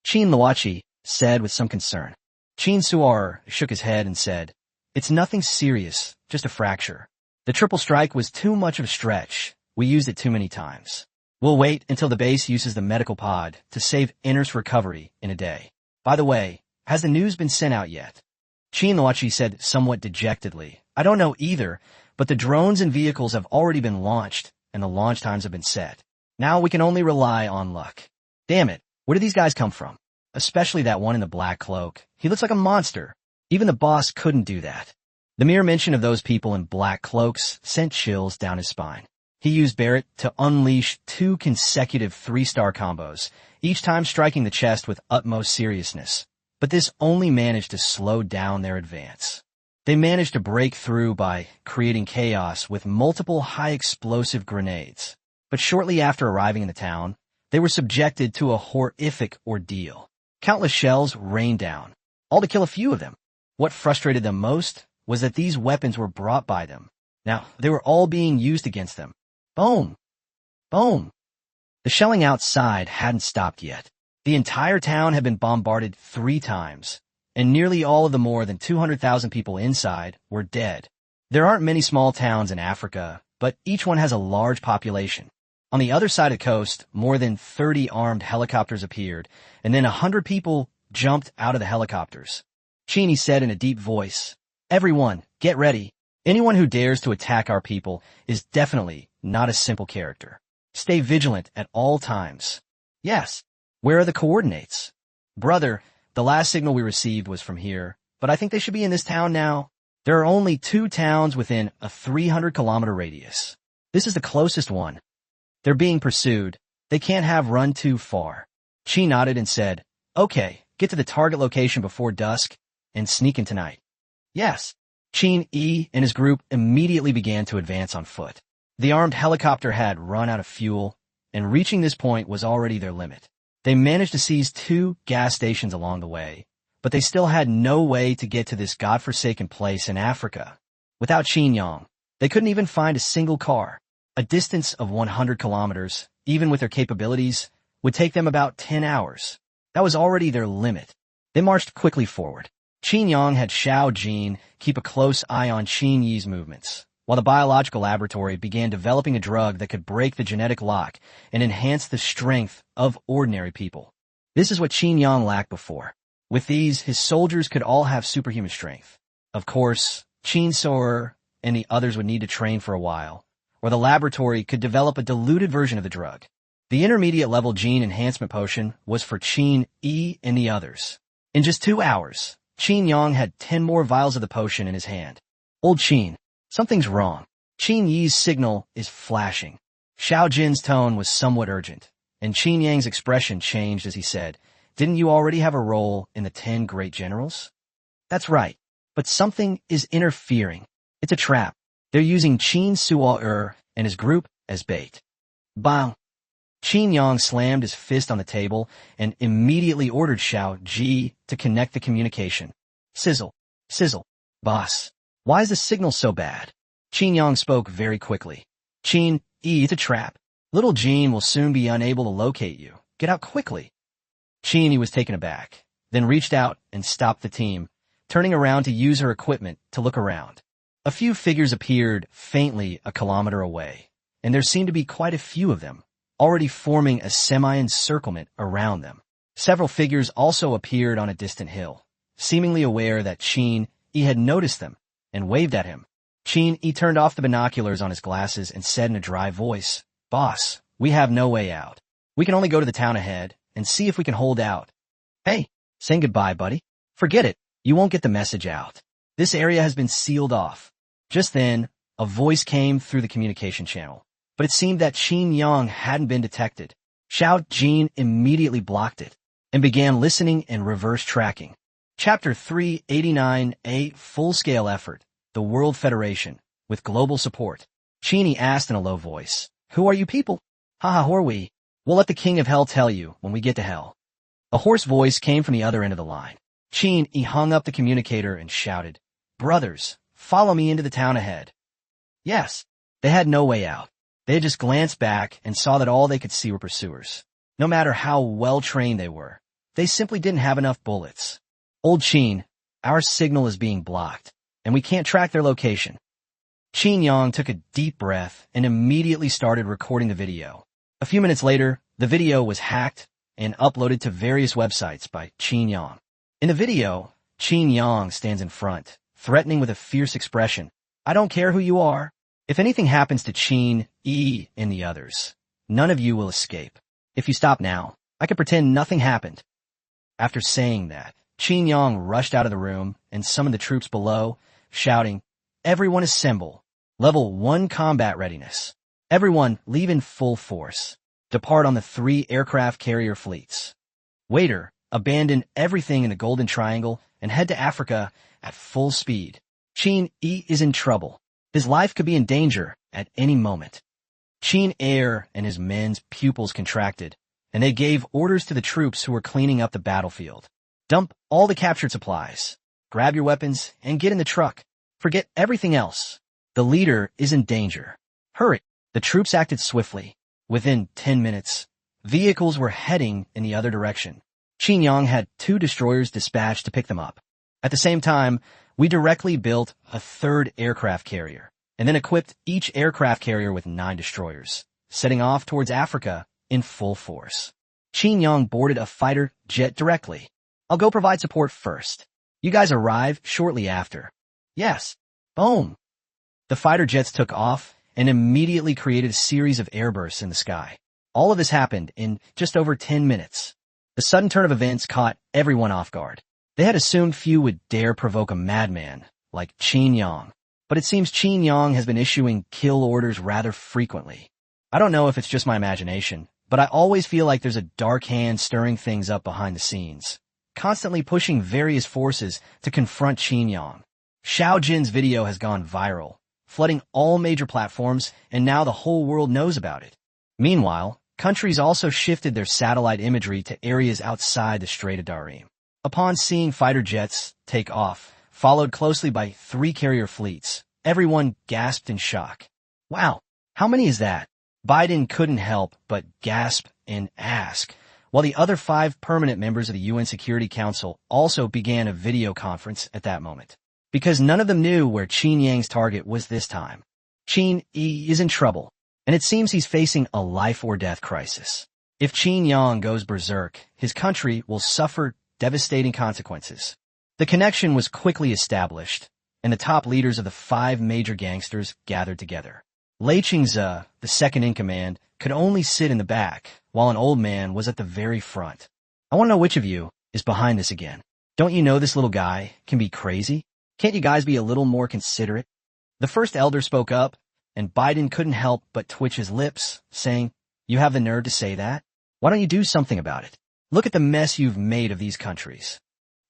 Qin Luochi said with some concern. Qin Su'er shook his head and said, "It's nothing serious, just a fracture. The triple strike was too much of a stretch. We used it too many times. We'll wait until the base uses the medical pod to save Inner's recovery in a day. By the way, has the news been sent out yet?" Qin Luochi said somewhat dejectedly, "I don't know either, but the drones and vehicles have already been launched, and the launch times have been set. Now we can only rely on luck. Damn it, where did these guys come from? Especially that one in the black cloak. He looks like a monster. Even the boss couldn't do that." The mere mention of those people in black cloaks sent chills down his spine. He used Barrett to unleash 2 consecutive 3-star combos, each time striking the chest with utmost seriousness. But this only managed to slow down their advance. They managed to break through by creating chaos with multiple high-explosive grenades. But shortly after arriving in the town, they were subjected to a horrific ordeal. Countless shells rained down, all to kill a few of them. What frustrated them most was that these weapons were brought by them. Now, they were all being used against them. Boom! Boom! The shelling outside hadn't stopped yet. The entire town had been bombarded 3 times, and nearly all of the more than 200,000 people inside were dead. There aren't many small towns in Africa, but each one has a large population. On the other side of the coast, more than 30 armed helicopters appeared, and then 100 people jumped out of the helicopters. Cheney said in a deep voice, "Everyone, get ready. Anyone who dares to attack our people is definitely not a simple character. Stay vigilant at all times. Yes. Where are the coordinates? Brother, the last signal we received was from here, but I think they should be in this town now. There are only 2 towns within a 300-kilometer radius. This is the closest one. They're being pursued. They can't have run too far. Chi nodded and said, okay, get to the target location before dusk and sneak in tonight. Yes. Chin E and his group immediately began to advance on foot. The armed helicopter had run out of fuel, and reaching this point was already their limit. They managed to seize 2 gas stations along the way, but they still had no way to get to this godforsaken place in Africa. Without Qin Yang, they couldn't even find a single car. A distance of 100 kilometers, even with their capabilities, would take them about 10 hours. That was already their limit. They marched quickly forward. Qin Yang had Xiao Jin keep a close eye on Qin Yi's movements, while the biological laboratory began developing a drug that could break the genetic lock and enhance the strength of ordinary people. This is what Qin Yang lacked before. With these, his soldiers could all have superhuman strength. Of course, Qin Soer and the others would need to train for a while, or the laboratory could develop a diluted version of the drug. The intermediate-level gene enhancement potion was for Qin E and the others. In just 2 hours, Qin Yang had 10 more vials of the potion in his hand. Old Qin, something's wrong. Qin Yi's signal is flashing. Xiao Jin's tone was somewhat urgent, and Qin Yang's expression changed as he said, didn't you already have a role in the 10 great generals? That's right, but something is interfering. It's a trap. They're using Qin Suo and his group as bait. Bang! Qin Yang slammed his fist on the table and immediately ordered Xiao Ji to connect the communication. Sizzle. Sizzle. Boss. Why is the signal so bad? Qin Yang spoke very quickly. Qin E, it's a trap. Little Jean will soon be unable to locate you. Get out quickly. Qin E was taken aback, then reached out and stopped the team, turning around to use her equipment to look around. A few figures appeared faintly a kilometer away, and there seemed to be quite a few of them, already forming a semi-encirclement around them. Several figures also appeared on a distant hill, seemingly aware that Qin E had noticed them, and waved at him. Qin E turned off the binoculars on his glasses and said in a dry voice, Boss, we have no way out. We can only go to the town ahead and see if we can hold out. Hey, saying goodbye, buddy. Forget it. You won't get the message out. This area has been sealed off. Just then, a voice came through the communication channel, but it seemed that Qin Yang hadn't been detected. Xiao Jin immediately blocked it and began listening and reverse tracking. Chapter 389, A Full-Scale Effort, the World Federation, with global support. Qin asked in a low voice, Who are you people? Haha, who are we? We'll let the King of Hell tell you when we get to Hell. A hoarse voice came from the other end of the line. Qin hung up the communicator and shouted, Brothers, follow me into the town ahead. Yes, they had no way out. They had just glanced back and saw that all they could see were pursuers. No matter how well-trained they were, they simply didn't have enough bullets. Old Qin, our signal is being blocked, and we can't track their location. Qin Yang took a deep breath and immediately started recording the video. A few minutes later, the video was hacked and uploaded to various websites by Qin Yang. In the video, Qin Yang stands in front, threatening with a fierce expression. I don't care who you are. If anything happens to Qin E and the others, none of you will escape. If you stop now, I can pretend nothing happened. After saying that, Qin Yang rushed out of the room and summoned the troops below, shouting, Everyone assemble. Level 1 combat readiness. Everyone leave in full force. Depart on the 3 aircraft carrier fleets. Waiter, abandon everything in the Golden Triangle and head to Africa at full speed. Qin E is in trouble. His life could be in danger at any moment. Qin Air and his men's pupils contracted, and they gave orders to the troops who were cleaning up the battlefield. Dump all the captured supplies. Grab your weapons and get in the truck. Forget everything else. The leader is in danger. Hurry. The troops acted swiftly. Within 10 minutes, vehicles were heading in the other direction. Qin Yang had 2 destroyers dispatched to pick them up. At the same time, we directly built a 3rd aircraft carrier, and then equipped each aircraft carrier with 9 destroyers, setting off towards Africa in full force. Qin Yang boarded a fighter jet directly. I'll go provide support first. You guys arrive shortly after. Yes. Boom. The fighter jets took off and immediately created a series of airbursts in the sky. All of this happened in just over 10 minutes. The sudden turn of events caught everyone off guard. They had assumed few would dare provoke a madman like Qin Yang, but it seems Qin Yang has been issuing kill orders rather frequently. I don't know if it's just my imagination, but I always feel like there's a dark hand stirring things up behind the scenes, constantly pushing various forces to confront Qin Yang. Xiao Jin's video has gone viral, flooding all major platforms, and now the whole world knows about it. Meanwhile, countries also shifted their satellite imagery to areas outside the Strait of Darien. Upon seeing fighter jets take off, followed closely by 3 carrier fleets, everyone gasped in shock. Wow, how many is that? Biden couldn't help but gasp and ask, while the other 5 permanent members of the UN Security Council also began a video conference at that moment. Because none of them knew where Qin Yang's target was this time. Qin is in trouble, and it seems he's facing a life-or-death crisis. If Qin Yang goes berserk, his country will suffer devastating consequences. The connection was quickly established, and the top leaders of the 5 major gangsters gathered together. Lei Chingze, the second-in-command, could only sit in the back, while an old man was at the very front. I want to know which of you is behind this again. Don't you know this little guy can be crazy? Can't you guys be a little more considerate? The first elder spoke up, and Biden couldn't help but twitch his lips, saying, "You have the nerve to say that? Why don't you do something about it? Look at the mess you've made of these countries."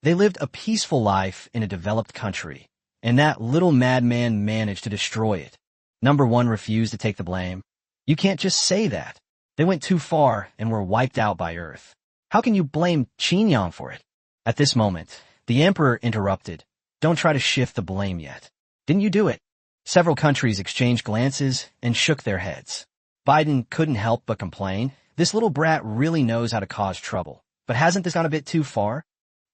They lived a peaceful life in a developed country, and that little madman managed to destroy it. Number 1 refused to take the blame. You can't just say that. They went too far and were wiped out by Earth. How can you blame Qin Yang for it? At this moment, the emperor interrupted. Don't try to shift the blame yet. Didn't you do it? Several countries exchanged glances and shook their heads. Biden couldn't help but complain. This little brat really knows how to cause trouble. But hasn't this gone a bit too far?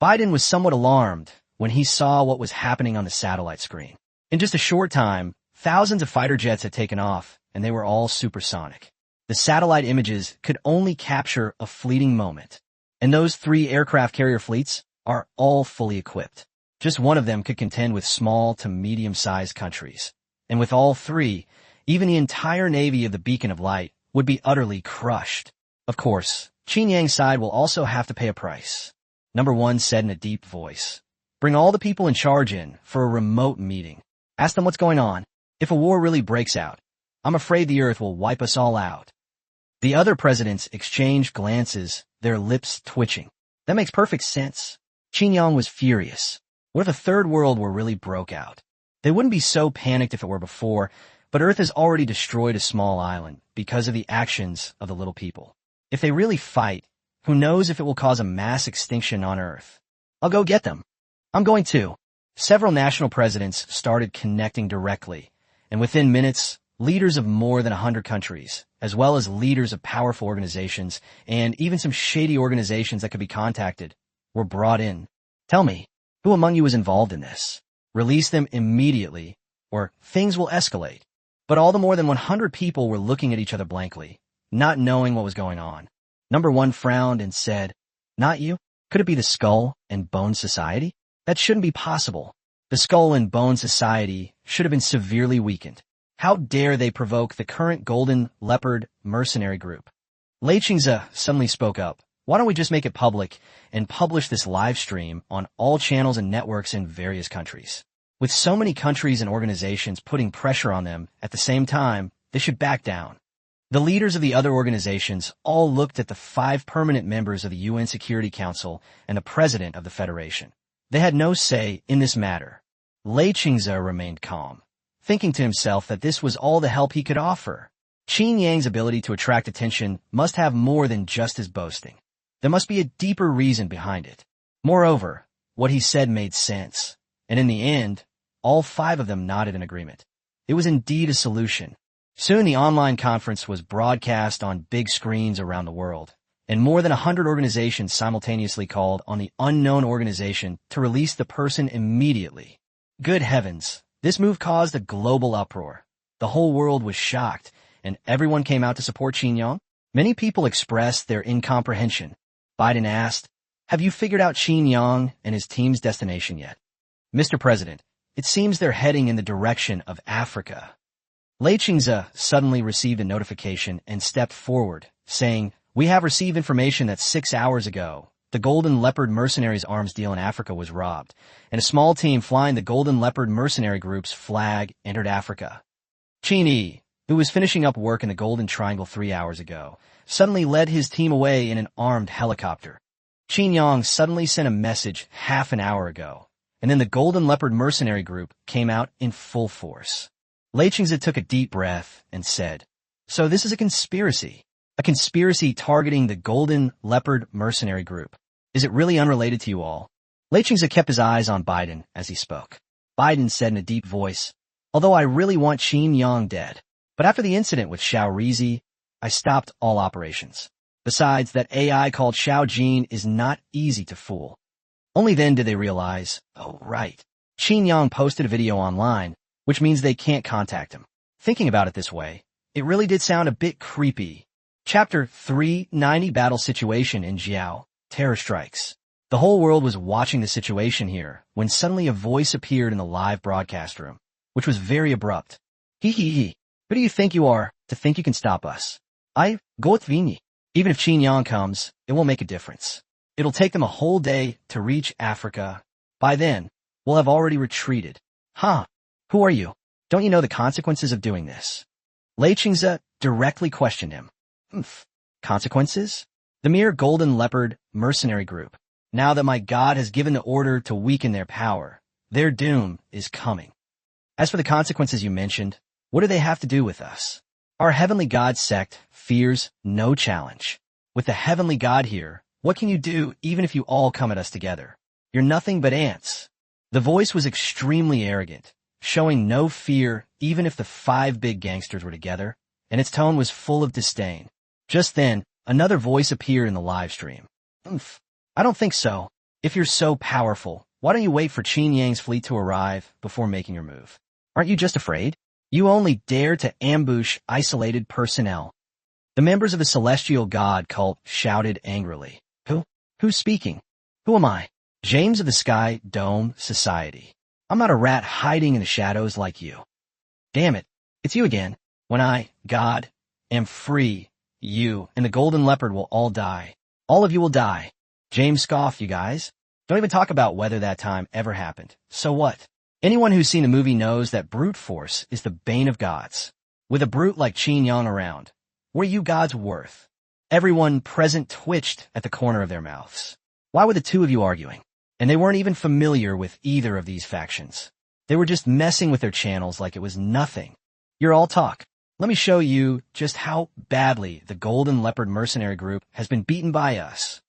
Biden was somewhat alarmed when he saw what was happening on the satellite screen. In just a short time, thousands of fighter jets had taken off, and they were all supersonic. The satellite images could only capture a fleeting moment. And those 3 aircraft carrier fleets are all fully equipped. Just one of them could contend with small to medium-sized countries. And with all 3, even the entire navy of the Beacon of Light would be utterly crushed. Of course, Qin Yang's side will also have to pay a price. Number 1 said in a deep voice, "Bring all the people in charge in for a remote meeting. Ask them what's going on. If a war really breaks out, I'm afraid the Earth will wipe us all out." The other presidents exchanged glances, their lips twitching. That makes perfect sense. Qin Yang was furious. What if a third world war really broke out? They wouldn't be so panicked if it were before, but Earth has already destroyed a small island because of the actions of the little people. If they really fight, who knows if it will cause a mass extinction on Earth? I'll go get them. I'm going to. Several national presidents started connecting directly, and within minutes, leaders of more than 100 countries, as well as leaders of powerful organizations, and even some shady organizations that could be contacted, were brought in. Tell me, who among you is involved in this? Release them immediately, or things will escalate. But all the more than 100 people were looking at each other blankly, not knowing what was going on. Number 1 frowned and said, "Not you? Could it be the Skull and Bone Society? That shouldn't be possible. The Skull and Bone Society should have been severely weakened. How dare they provoke the current Golden Leopard mercenary group?" Lei Chingze suddenly spoke up. "Why don't we just make it public and publish this live stream on all channels and networks in various countries? With so many countries and organizations putting pressure on them at the same time, they should back down." The leaders of the other organizations all looked at the 5 permanent members of the UN Security Council and the president of the Federation. They had no say in this matter. Lei Chingze remained calm, thinking to himself that this was all the help he could offer. Qin Yang's ability to attract attention must have more than just his boasting. There must be a deeper reason behind it. Moreover, what he said made sense, and in the end, all 5 of them nodded in agreement. It was indeed a solution. Soon the online conference was broadcast on big screens around the world, and more than 100 organizations simultaneously called on the unknown organization to release the person immediately. Good heavens, this move caused a global uproar. The whole world was shocked, and everyone came out to support Qin Yang. Many people expressed their incomprehension. Biden asked, "Have you figured out Qin Yang and his team's destination yet?" "Mr. President, It seems they're heading in the direction of Africa. Lei Qingze suddenly received a notification and stepped forward, saying, "We have received information that 6 hours ago, the Golden Leopard Mercenaries arms deal in Africa was robbed, and a small team flying the Golden Leopard Mercenary Group's flag entered Africa." Qin Yi, who was finishing up work in the Golden Triangle 3 hours ago, suddenly led his team away in an armed helicopter. Qin Yang suddenly sent a message half an hour ago, and then the Golden Leopard Mercenary Group came out in full force. Lei Qingze took a deep breath and said, "So this is a conspiracy targeting the Golden Leopard Mercenary Group. Is it really unrelated to you all?" Lei Qingze kept his eyes on Biden as he spoke. Biden said in a deep voice, "Although I really want Qin Yang dead, but after the incident with Xiao Rizi, I stopped all operations. Besides, that AI called Xiao Jin is not easy to fool." Only then did they realize, oh right, Qin Yang posted a video online, which means they can't contact him. Thinking about it this way, it really did sound a bit creepy. Chapter 390 Battle Situation in Jiao, Terror Strikes. The whole world was watching the situation here when suddenly a voice appeared in the live broadcast room, which was very abrupt. He. Who do you think you are to think you can stop us? I go with Vini. Even if Qin Yang comes, it won't make a difference. It'll take them a whole day to reach Africa. By then, we'll have already retreated. Huh? Who are you? Don't you know the consequences of doing this? Lei Qingze directly questioned him. Consequences? The mere Golden Leopard Mercenary Group. Now that my god has given the order to weaken their power, their doom is coming. As for the consequences you mentioned, what do they have to do with us? Our heavenly god sect fears no challenge. With the heavenly god here, what can you do even if you all come at us together? You're nothing but ants. The voice was extremely arrogant, showing no fear even if the 5 big gangsters were together, and its tone was full of disdain. Just then, another voice appeared in the live stream. I don't think so. If you're so powerful, why don't you wait for Qin Yang's fleet to arrive before making your move? Aren't you just afraid? You only dare to ambush isolated personnel. The members of the celestial god cult shouted angrily. Who's speaking? Who am I? James of the Sky Dome Society. I'm not a rat hiding in the shadows like you. Damn it, it's you again. When I, God, am free, you and the Golden Leopard will all die. All of you will die. James scoffed, you guys. Don't even talk about whether that time ever happened. So what? Anyone who's seen the movie knows that brute force is the bane of gods. With a brute like Qin Yang around, what are you gods worth? Everyone present twitched at the corner of their mouths. Why were the two of you arguing? And they weren't even familiar with either of these factions. They were just messing with their channels like it was nothing. You're all talk. Let me show you just how badly the Golden Leopard Mercenary Group has been beaten by us.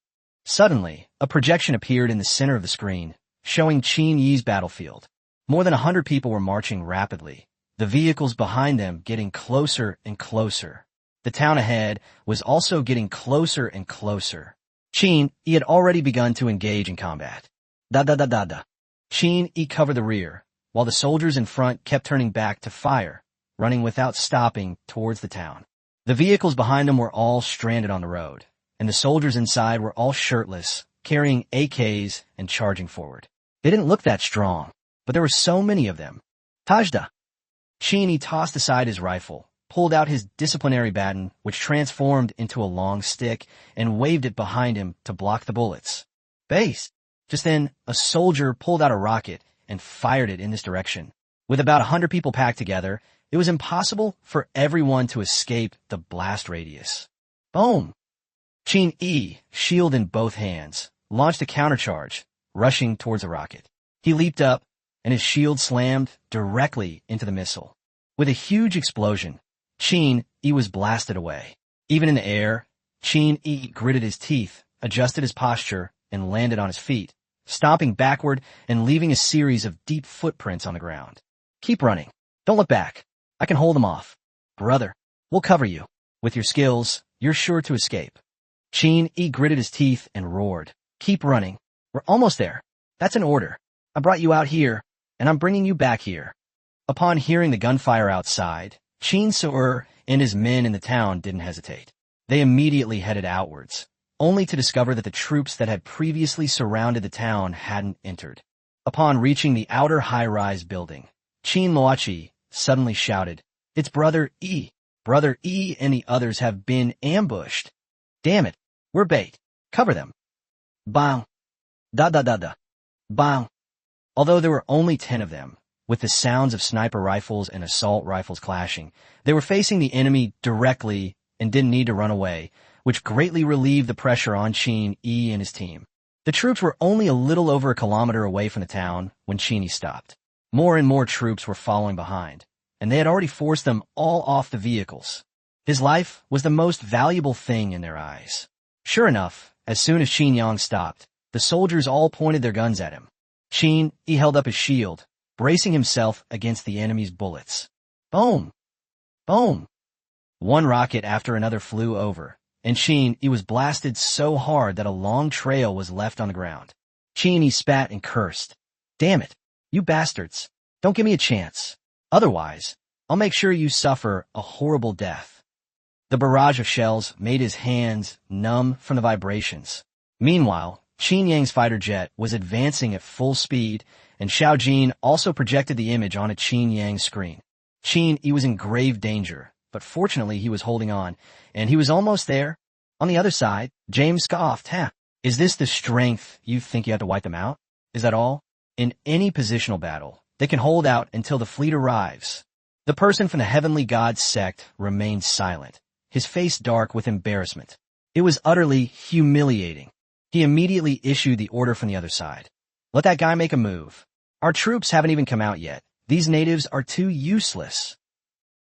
Suddenly, a projection appeared in the center of the screen, showing Qin Yi's battlefield. More than 100 people were marching rapidly, the vehicles behind them getting closer and closer. The town ahead was also getting closer and closer. Qin Yi had already begun to engage in combat. Qin Yi covered the rear, while the soldiers in front kept turning back to fire, running without stopping towards the town. The vehicles behind them were all stranded on the road, and the soldiers inside were all shirtless, carrying AKs and charging forward. They didn't look that strong, but there were so many of them. Tajda! Qin Yi tossed aside his rifle, pulled out his disciplinary baton, which transformed into a long stick, and waved it behind him to block the bullets. Base! Just then, a soldier pulled out a rocket and fired it in this direction. With about 100 people packed together, it was impossible for everyone to escape the blast radius. Boom! Qin Yi, shield in both hands, launched a countercharge, rushing towards the rocket. He leaped up, and his shield slammed directly into the missile. With a huge explosion, Qin Yi was blasted away. Even in the air, Qin Yi gritted his teeth, adjusted his posture, and landed on his feet, stomping backward and leaving a series of deep footprints on the ground. Keep running. Don't look back. I can hold them off. Brother, we'll cover you. With your skills, you're sure to escape. Qin Yi gritted his teeth and roared. Keep running. We're almost there. That's an order. I brought you out here, and I'm bringing you back here. Upon hearing the gunfire outside, Qin Su'er and his men in the town didn't hesitate. They immediately headed outwards, only to discover that the troops that had previously surrounded the town hadn't entered. Upon reaching the outer high-rise building, Qin Luoqi suddenly shouted, "It's Brother E! Brother E and the others have been ambushed! Damn it! We're bait! Cover them!" Bang! Da da da da! Bang! Although there were only 10 of them, with the sounds of sniper rifles and assault rifles clashing, they were facing the enemy directly and didn't need to run away, which greatly relieved the pressure on Qin E and his team. The troops were only a little over a kilometer away from the town when Qin stopped. More and more troops were following behind, and they had already forced them all off the vehicles. His life was the most valuable thing in their eyes. Sure enough, as soon as Qin Yang stopped, the soldiers all pointed their guns at him. Qin Yi held up his shield, bracing himself against the enemy's bullets. Boom! Boom! One rocket after another flew over, and Qin Yi was blasted so hard that a long trail was left on the ground. Qin Yi spat and cursed. "Damn it, you bastards. Don't give me a chance. Otherwise, I'll make sure you suffer a horrible death." The barrage of shells made his hands numb from the vibrations. Meanwhile, Qin Yang's fighter jet was advancing at full speed, and Xiao Jin also projected the image on a Qin Yang screen. Qin Yi was in grave danger, but fortunately he was holding on, and he was almost there. On the other side, James scoffed, "Is this the strength you think you have to wipe them out? Is that all? In any positional battle, they can hold out until the fleet arrives." The person from the Heavenly God sect remained silent, his face dark with embarrassment. It was utterly humiliating. He immediately issued the order from the other side. "Let that guy make a move. Our troops haven't even come out yet. These natives are too useless."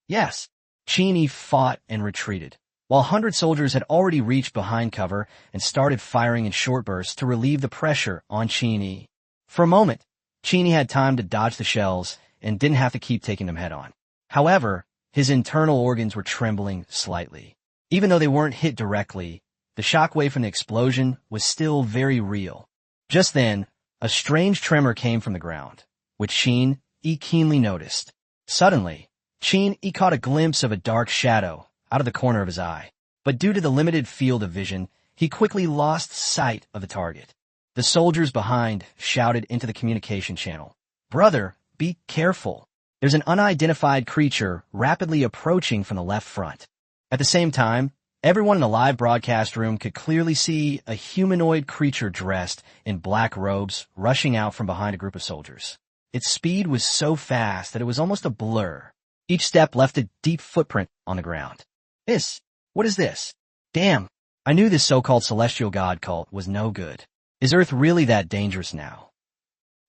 Yes. Qin Yi fought and retreated, while 100 soldiers had already reached behind cover and started firing in short bursts to relieve the pressure on Qin Yi. For a moment, Qin Yi had time to dodge the shells and didn't have to keep taking them head-on. However, his internal organs were trembling slightly. Even though they weren't hit directly, the shockwave from the explosion was still very real. Just then, a strange tremor came from the ground, which Qin Yi keenly noticed. Suddenly, Qin Yi caught a glimpse of a dark shadow out of the corner of his eye, but due to the limited field of vision, he quickly lost sight of the target. The soldiers behind shouted into the communication channel, "Brother, be careful. There's an unidentified creature rapidly approaching from the left front." At the same time, everyone in the live broadcast room could clearly see a humanoid creature dressed in black robes rushing out from behind a group of soldiers. Its speed was so fast that it was almost a blur. Each step left a deep footprint on the ground. What is this? Damn, I knew this so-called celestial god cult was no good. Is Earth really that dangerous now?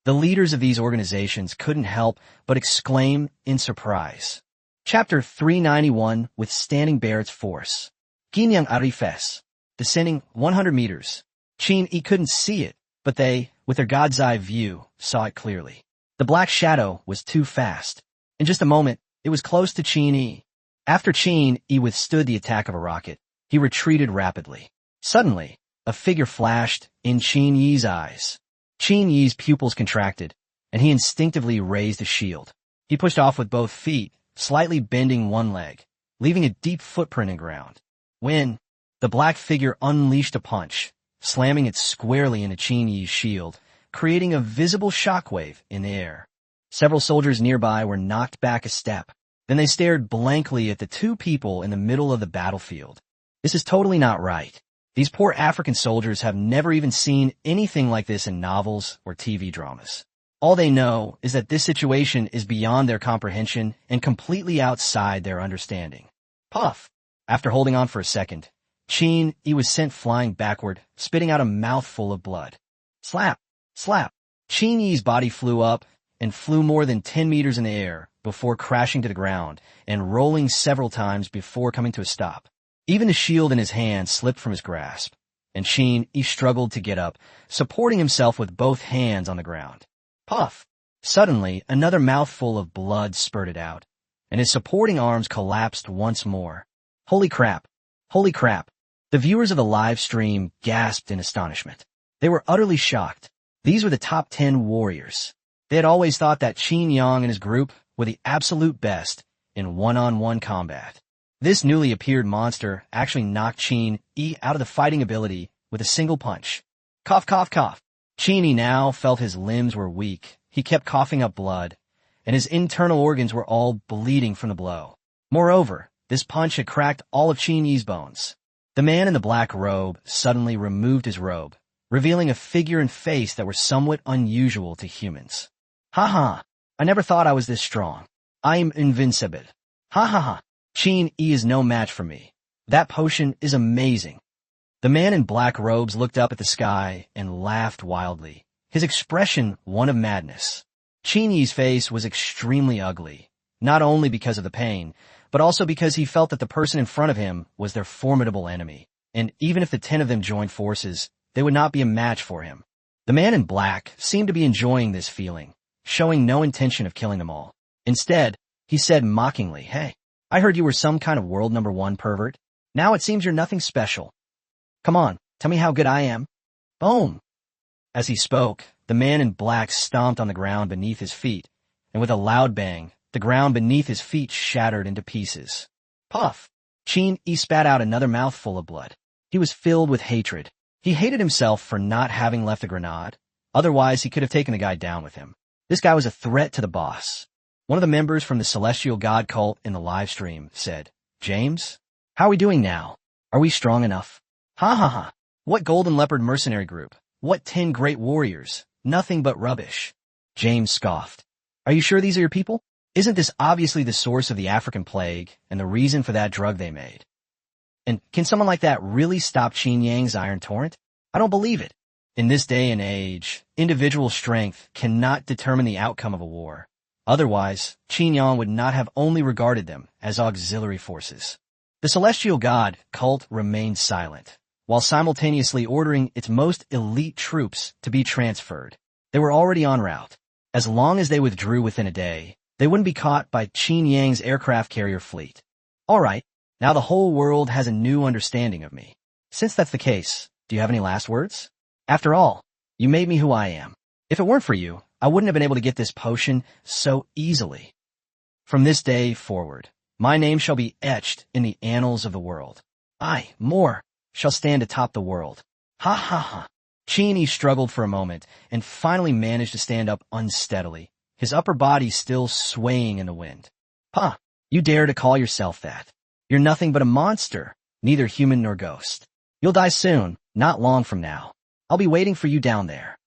The leaders of these organizations couldn't help but exclaim in surprise. Chapter 391, Withstanding Barrett's Force. Ginyang Arifes. Descending 100 meters. Qin Yi couldn't see it, but they, with their god's eye view, saw it clearly. The black shadow was too fast. In just a moment, it was close to Qin Yi. After Qin Yi withstood the attack of a rocket, he retreated rapidly. Suddenly, a figure flashed in Qin Yi's eyes. Qin Yi's pupils contracted, and he instinctively raised a shield. He pushed off with both feet, slightly bending one leg, leaving a deep footprint in ground. When the black figure unleashed a punch, slamming it squarely into Qin Yi's shield, creating a visible shockwave in the air. Several soldiers nearby were knocked back a step. Then they stared blankly at the two people in the middle of the battlefield. This is totally not right. These poor African soldiers have never even seen anything like this in novels or TV dramas. All they know is that this situation is beyond their comprehension and completely outside their understanding. Puff! After holding on for a second, Qin Yi was sent flying backward, spitting out a mouthful of blood. Slap! Slap! Qin Yi's body flew up and flew more than 10 meters in the air before crashing to the ground and rolling several times before coming to a stop. Even the shield in his hand slipped from his grasp, and Qin Yi struggled to get up, supporting himself with both hands on the ground. Puff! Suddenly, another mouthful of blood spurted out, and his supporting arms collapsed once more. Holy crap! Holy crap! The viewers of the live stream gasped in astonishment. They were utterly shocked. These were the top 10 warriors. They had always thought that Qin Yang and his group were the absolute best in one-on-one combat. This newly appeared monster actually knocked Qin Yi out of the fighting ability with a single punch. Cough, cough, cough. Chini now felt his limbs were weak. He kept coughing up blood, and his internal organs were all bleeding from the blow. Moreover, this punch had cracked all of Chini's bones. The man in the black robe suddenly removed his robe, revealing a figure and face that were somewhat unusual to humans. Ha ha! I never thought I was this strong. I am invincible. Ha ha ha! Chin E is no match for me. That potion is amazing. The man in black robes looked up at the sky and laughed wildly, his expression one of madness. Chin Yi's face was extremely ugly, not only because of the pain, but also because he felt that the person in front of him was their formidable enemy, and even if the 10 of them joined forces, they would not be a match for him. The man in black seemed to be enjoying this feeling, showing no intention of killing them all. Instead, he said mockingly, "Hey, I heard you were some kind of world #1 pervert. Now it seems you're nothing special. Come on, tell me how good I am." Boom! As he spoke, the man in black stomped on the ground beneath his feet, and with a loud bang, the ground beneath his feet shattered into pieces. Puff! Chin E spat out another mouthful of blood. He was filled with hatred. He hated himself for not having left a grenade. Otherwise, he could have taken the guy down with him. This guy was a threat to the boss. One of the members from the Celestial God cult in the live stream said, "James, how are we doing now? Are we strong enough?" Ha ha ha. What Golden Leopard mercenary group? What 10 great warriors? Nothing but rubbish. James scoffed. Are you sure these are your people? Isn't this obviously the source of the African plague and the reason for that drug they made? And can someone like that really stop Qin Yang's iron torrent? I don't believe it. In this day and age, individual strength cannot determine the outcome of a war. Otherwise, Qin Yang would not have only regarded them as auxiliary forces. The Celestial God cult remained silent, while simultaneously ordering its most elite troops to be transferred. They were already en route. As long as they withdrew within a day, they wouldn't be caught by Qin Yang's aircraft carrier fleet. All right, now the whole world has a new understanding of me. Since that's the case, do you have any last words? After all, you made me who I am. If it weren't for you, I wouldn't have been able to get this potion so easily. From this day forward, my name shall be etched in the annals of the world. I, more, shall stand atop the world. Ha ha ha. Qin Yi struggled for a moment and finally managed to stand up unsteadily, his upper body still swaying in the wind. "Huh, you dare to call yourself that? You're nothing but a monster, neither human nor ghost. You'll die soon, not long from now. I'll be waiting for you down there."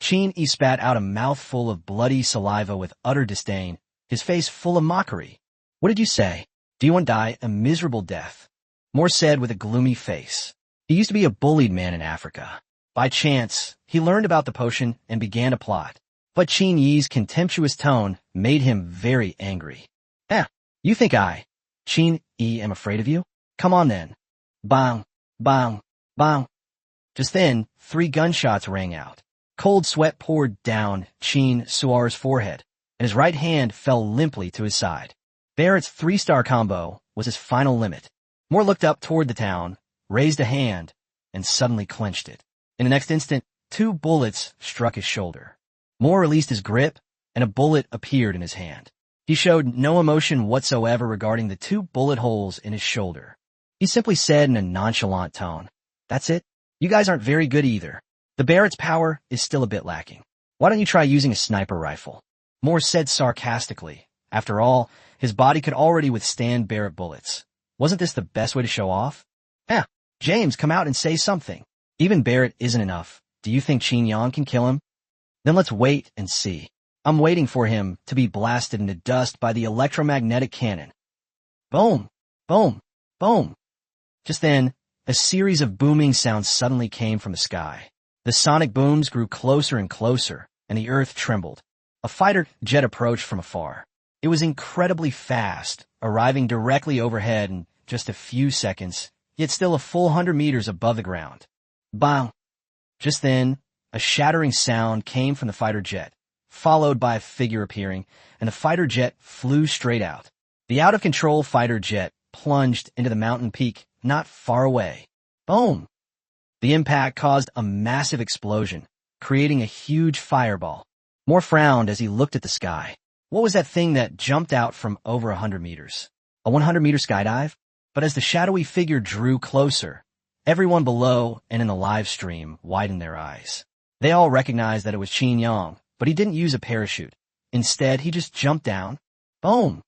Qin Yi spat out a mouthful of bloody saliva with utter disdain, his face full of mockery. "What did you say? Do you want to die a miserable death?" Moore said with a gloomy face. He used to be a bullied man in Africa. By chance, he learned about the potion and began to plot. But Qin Yi's contemptuous tone made him very angry. You think I, Qin Yi, am afraid of you? Come on then." Bang, bang, bang. Just then, 3 gunshots rang out. Cold sweat poured down Qin Suar's forehead, and his right hand fell limply to his side. Barrett's 3-star combo was his final limit. Moore looked up toward the town, raised a hand, and suddenly clenched it. In the next instant, 2 bullets struck his shoulder. Moore released his grip, and a bullet appeared in his hand. He showed no emotion whatsoever regarding the 2 bullet holes in his shoulder. He simply said in a nonchalant tone, "That's it? You guys aren't very good either. The Barrett's power is still a bit lacking. Why don't you try using a sniper rifle?" Moore said sarcastically. After all, his body could already withstand Barrett bullets. Wasn't this the best way to show off? James, come out and say something. Even Barrett isn't enough. Do you think Qin Yang can kill him? Then let's wait and see. I'm waiting for him to be blasted into dust by the electromagnetic cannon. Boom, boom, boom. Just then, a series of booming sounds suddenly came from the sky. The sonic booms grew closer and closer, and the earth trembled. A fighter jet approached from afar. It was incredibly fast, arriving directly overhead in just a few seconds, yet still a full 100 meters above the ground. Bang! Just then, a shattering sound came from the fighter jet, followed by a figure appearing, and the fighter jet flew straight out. The out-of-control fighter jet plunged into the mountain peak not far away. Boom! The impact caused a massive explosion, creating a huge fireball. Moore frowned as he looked at the sky. What was that thing that jumped out from over 100 meters? A 100-meter skydive? But as the shadowy figure drew closer, everyone below and in the live stream widened their eyes. They all recognized that it was Qin Yang, but he didn't use a parachute. Instead, he just jumped down. Boom!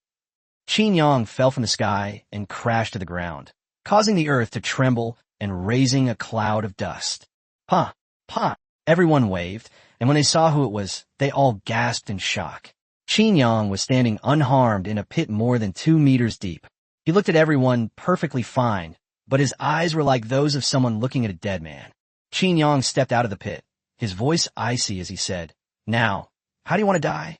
Qin Yang fell from the sky and crashed to the ground, causing the earth to tremble and raising a cloud of dust. Pa! Pa! Everyone waved, and when they saw who it was, they all gasped in shock. Qin Yang was standing unharmed in a pit more than 2 meters deep. He looked at everyone perfectly fine, but his eyes were like those of someone looking at a dead man. Qin Yang stepped out of the pit, his voice icy as he said, "Now, how do you want to die?"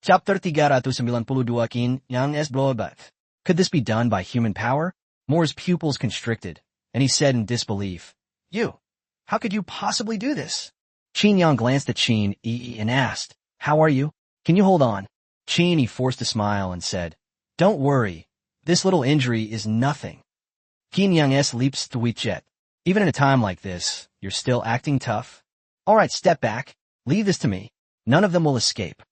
Chapter 392 Qin Yang's blowback. Could this be done by human power? Moore's pupils constricted, and he said in disbelief, "You, how could you possibly do this?" Qin Yang glanced at Qin and asked, "How are you? Can you hold on?" Qin forced a smile and said, "Don't worry, this little injury is nothing." Qin Yang leaps to Wechat. Even in a time like this, you're still acting tough? All right, step back. Leave this to me. None of them will escape.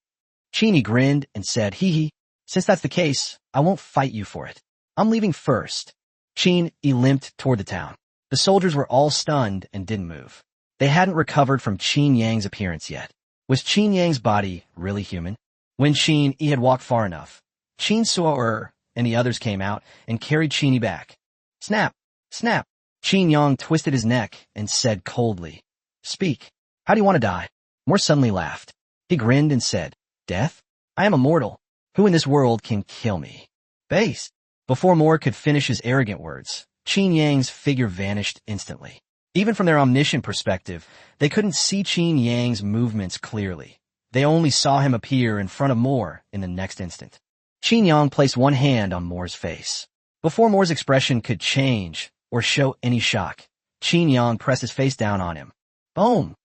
Qin grinned and said, "Hee. Since that's the case, I won't fight you for it. I'm leaving first." Qin limped toward the town. The soldiers were all stunned and didn't move. They hadn't recovered from Qin Yang's appearance yet. Was Qin Yang's body really human? When Qin had walked far enough, Qin Suo and the others came out and carried Qin back. Snap! Snap! Qin Yang twisted his neck and said coldly, "Speak. How do you want to die?" Moore suddenly laughed. He grinned and said, "Death? I am immortal. Who in this world can kill me?" Base. Before Moore could finish his arrogant words, Qin Yang's figure vanished instantly. Even from their omniscient perspective, they couldn't see Qin Yang's movements clearly. They only saw him appear in front of Moore in the next instant. Qin Yang placed one hand on Moore's face. Before Moore's expression could change or show any shock, Qin Yang pressed his face down on him. Boom!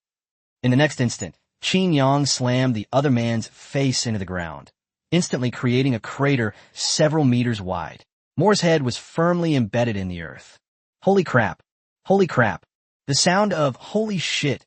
In the next instant, Qin Yang slammed the other man's face into the ground, instantly creating a crater several meters wide. Moore's head was firmly embedded in the earth. Holy crap! Holy crap! The sound of "holy shit"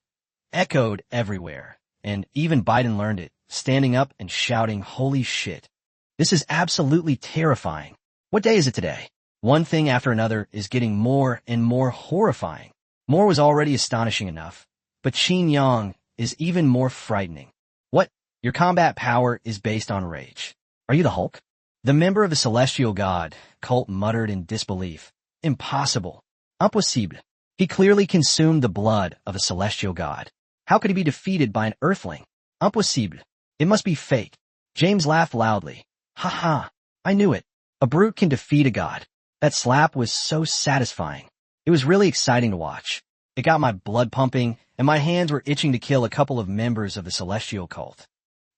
echoed everywhere, and even Biden learned it, standing up and shouting, "Holy shit. This is absolutely terrifying. What day is it today?" One thing after another is getting more and more horrifying. Moore was already astonishing enough, but Qin Yang is even more frightening. What? Your combat power is based on rage. Are you the Hulk? The member of the celestial god cult muttered in disbelief. Impossible. Impossible. He clearly consumed the blood of a celestial god. How could he be defeated by an earthling? Impossible. It must be fake. James laughed loudly. Ha ha. I knew it. A brute can defeat a god. That slap was so satisfying. It was really exciting to watch. It got my blood pumping, and my hands were itching to kill a couple of members of the celestial cult.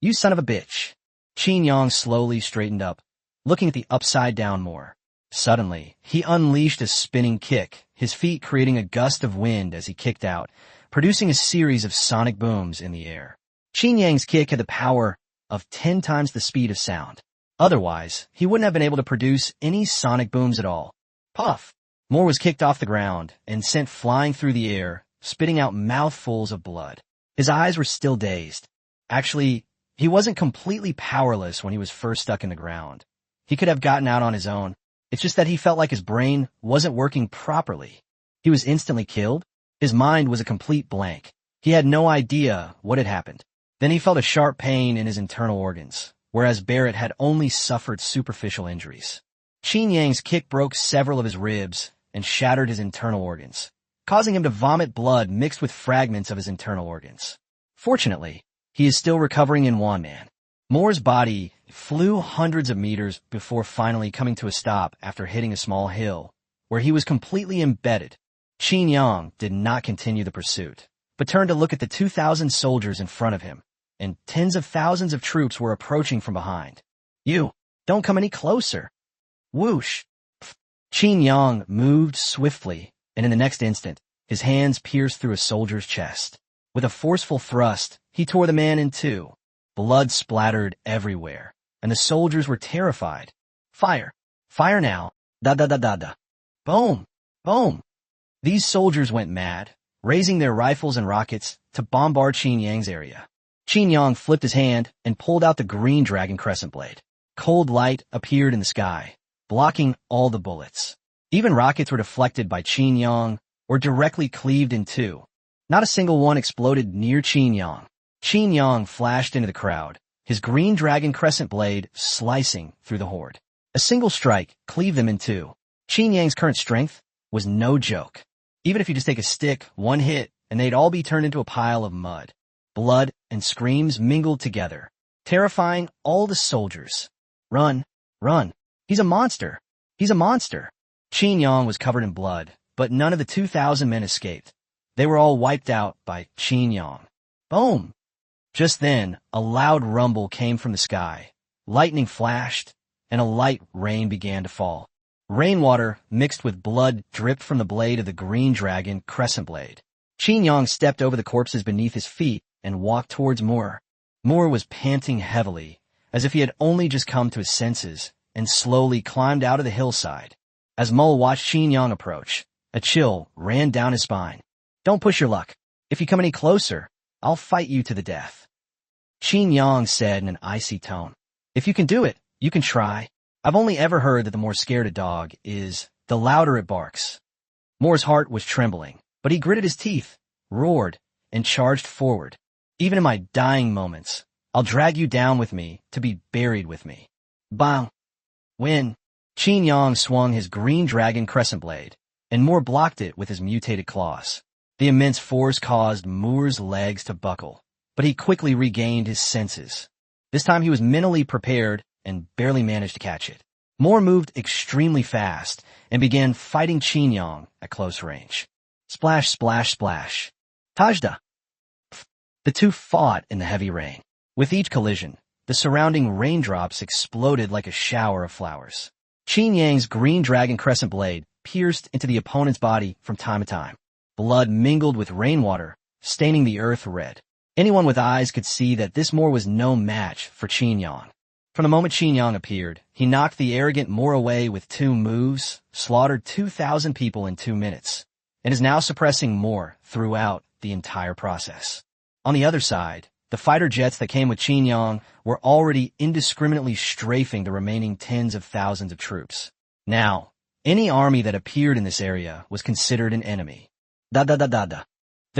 You son of a bitch. Qin Yang slowly straightened up, looking at the upside-down Moore. Suddenly, he unleashed a spinning kick, his feet creating a gust of wind as he kicked out, producing a series of sonic booms in the air. Qin Yang's kick had the power of 10 times the speed of sound. Otherwise, he wouldn't have been able to produce any sonic booms at all. Puff! Moore was kicked off the ground and sent flying through the air, spitting out mouthfuls of blood. His eyes were still dazed. Actually, he wasn't completely powerless when he was first stuck in the ground. He could have gotten out on his own. It's just that he felt like his brain wasn't working properly. He was instantly killed. His mind was a complete blank. He had no idea what had happened. Then he felt a sharp pain in his internal organs, whereas Barrett had only suffered superficial injuries. Qin Yang's kick broke several of his ribs and shattered his internal organs, causing him to vomit blood mixed with fragments of his internal organs. Fortunately, he is still recovering in Yuan Man. Moore's body flew hundreds of meters before finally coming to a stop after hitting a small hill, where he was completely embedded. Qin Yang did not continue the pursuit, but turned to look at the 2,000 soldiers in front of him, and tens of thousands of troops were approaching from behind. You, don't come any closer. Whoosh! Qin Yang moved swiftly, and in the next instant, his hands pierced through a soldier's chest. With a forceful thrust, he tore the man in two. Blood splattered everywhere, and the soldiers were terrified. Fire! Fire now! Da-da-da-da-da! Boom! Boom! These soldiers went mad, raising their rifles and rockets to bombard Qin Yang's area. Qin Yang flipped his hand and pulled out the green dragon crescent blade. Cold light appeared in the sky, blocking all the bullets. Even rockets were deflected by Qin Yang or directly cleaved in two. Not a single one exploded near Qin Yang. Qin Yang flashed into the crowd, his green dragon crescent blade slicing through the horde. A single strike cleaved them in two. Qin Yang's current strength was no joke. Even if you just take a stick, one hit, and they'd all be turned into a pile of mud. Blood and screams mingled together, terrifying all the soldiers. Run, run. He's a monster. He's a monster. Qin Yang was covered in blood, but none of the 2,000 men escaped. They were all wiped out by Qin Yang. Boom! Just then, a loud rumble came from the sky. Lightning flashed, and a light rain began to fall. Rainwater mixed with blood dripped from the blade of the green dragon crescent blade. Qin Yang stepped over the corpses beneath his feet and walked towards Moore. Moore was panting heavily, as if he had only just come to his senses, and slowly climbed out of the hillside. As Mole watched Qin Yang approach, a chill ran down his spine. Don't push your luck. If you come any closer, I'll fight you to the death. Qin Yang said in an icy tone. If you can do it, you can try. I've only ever heard that the more scared a dog is, the louder it barks. Moore's heart was trembling, but he gritted his teeth, roared, and charged forward. Even in my dying moments, I'll drag you down with me to be buried with me. Bang! When Qin Yang swung his green dragon crescent blade, and Moore blocked it with his mutated claws. The immense force caused Moore's legs to buckle, but he quickly regained his senses. This time he was mentally prepared and barely managed to catch it. Moore moved extremely fast and began fighting Qin Yang at close range. Splash, splash, splash. Tajda! The two fought in the heavy rain. With each collision, the surrounding raindrops exploded like a shower of flowers. Qin Yang's green dragon crescent blade pierced into the opponent's body from time to time. Blood mingled with rainwater, staining the earth red. Anyone with eyes could see that this Moore was no match for Qin Yang. From the moment Qin Yang appeared, he knocked the arrogant Moore away with two moves, slaughtered 2,000 people in 2 minutes, and is now suppressing Moore throughout the entire process. On the other side, the fighter jets that came with Qin Yang were already indiscriminately strafing the remaining tens of thousands of troops. Now, any army that appeared in this area was considered an enemy. The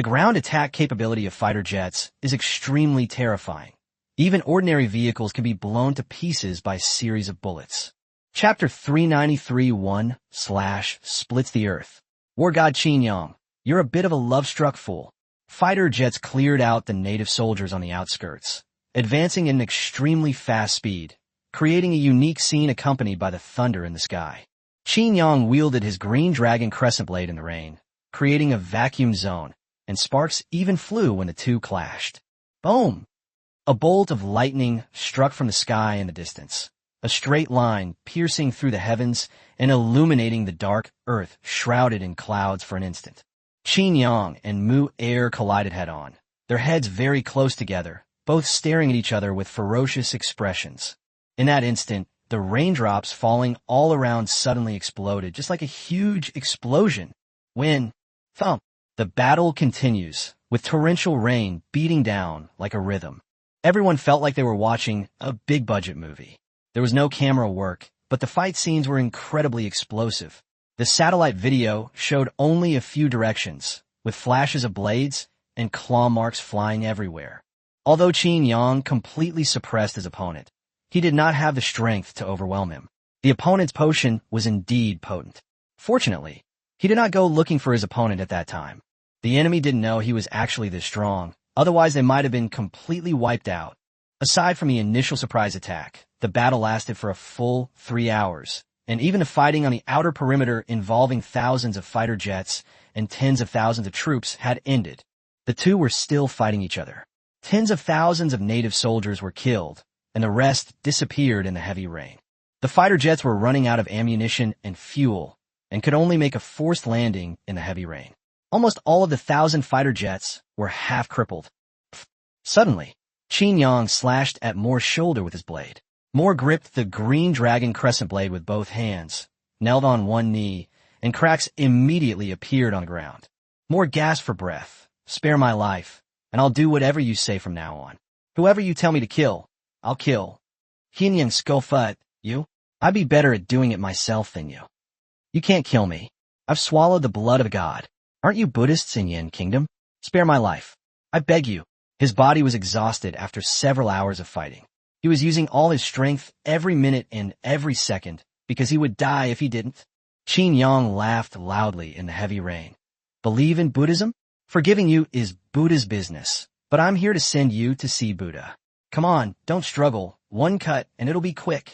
ground attack capability of fighter jets is extremely terrifying. Even ordinary vehicles can be blown to pieces by a series of bullets. Chapter 393-1/Splits the Earth. War God Qin Yang, you're a bit of a love-struck fool. Fighter jets cleared out the native soldiers on the outskirts, advancing at an extremely fast speed, creating a unique scene accompanied by the thunder in the sky. Qin Yang wielded his green dragon crescent blade in the rain, creating a vacuum zone, and sparks even flew when the two clashed. Boom! A bolt of lightning struck from the sky in the distance, a straight line piercing through the heavens and illuminating the dark earth shrouded in clouds for an instant. Qin Yang and Mu Air collided head-on, their heads very close together, both staring at each other with ferocious expressions. In that instant, the raindrops falling all around suddenly exploded, just like a huge explosion. When, thump, the battle continues, with torrential rain beating down like a rhythm. Everyone felt like they were watching a big-budget movie. There was no camera work, but the fight scenes were incredibly explosive. The satellite video showed only a few directions, with flashes of blades and claw marks flying everywhere. Although Qin Yang completely suppressed his opponent, he did not have the strength to overwhelm him. The opponent's potion was indeed potent. Fortunately, he did not go looking for his opponent at that time. The enemy didn't know he was actually this strong, otherwise they might have been completely wiped out. Aside from the initial surprise attack, the battle lasted for a full 3 hours, and even the fighting on the outer perimeter involving thousands of fighter jets and tens of thousands of troops had ended. The two were still fighting each other. Tens of thousands of native soldiers were killed, and the rest disappeared in the heavy rain. The fighter jets were running out of ammunition and fuel, and could only make a forced landing in the heavy rain. Almost all of the 1,000 fighter jets were half crippled. Suddenly, Qin Yang slashed at Moore's shoulder with his blade. Moore gripped the green dragon crescent blade with both hands, knelt on one knee, and cracks immediately appeared on the ground. Moore gasped for breath. Spare my life, and I'll do whatever you say from now on. Whoever you tell me to kill, I'll kill. Qin Yang Skofut, you? I'd be better at doing it myself than you. You can't kill me. I've swallowed the blood of a god. Aren't you Buddhists in Yin Kingdom? Spare my life. I beg you. His body was exhausted after several hours of fighting. He was using all his strength every minute and every second because he would die if he didn't. Qin Yang laughed loudly in the heavy rain. Believe in Buddhism? Forgiving you is Buddha's business, but I'm here to send you to see Buddha. Come on, don't struggle. One cut and it'll be quick.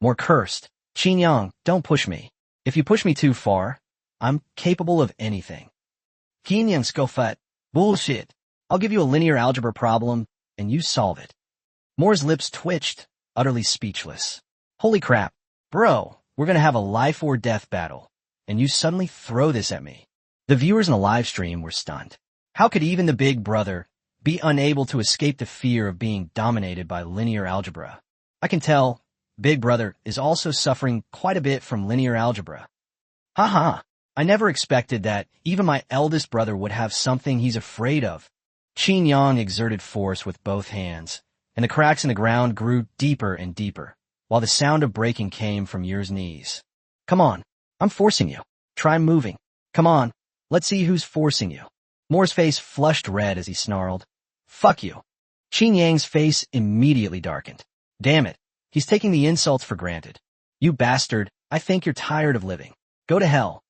More cursed. Qin Yang, don't push me. If you push me too far, I'm capable of anything. Qin Yang Scofut. Bullshit. I'll give you a linear algebra problem, and you solve it. Moore's lips twitched, utterly speechless. Holy crap. Bro, we're gonna have a life or death battle, and you suddenly throw this at me. The viewers in the live stream were stunned. How could even the big brother be unable to escape the fear of being dominated by linear algebra? I can tell Big Brother is also suffering quite a bit from linear algebra. Haha, I never expected that even my eldest brother would have something he's afraid of. Qin Yang exerted force with both hands, and the cracks in the ground grew deeper and deeper, while the sound of breaking came from Yur's knees. Come on, I'm forcing you. Try moving. Come on, let's see who's forcing you. Moore's face flushed red as he snarled. Fuck you. Qin Yang's face immediately darkened. Damn it, he's taking the insults for granted. You bastard, I think you're tired of living. Go to hell.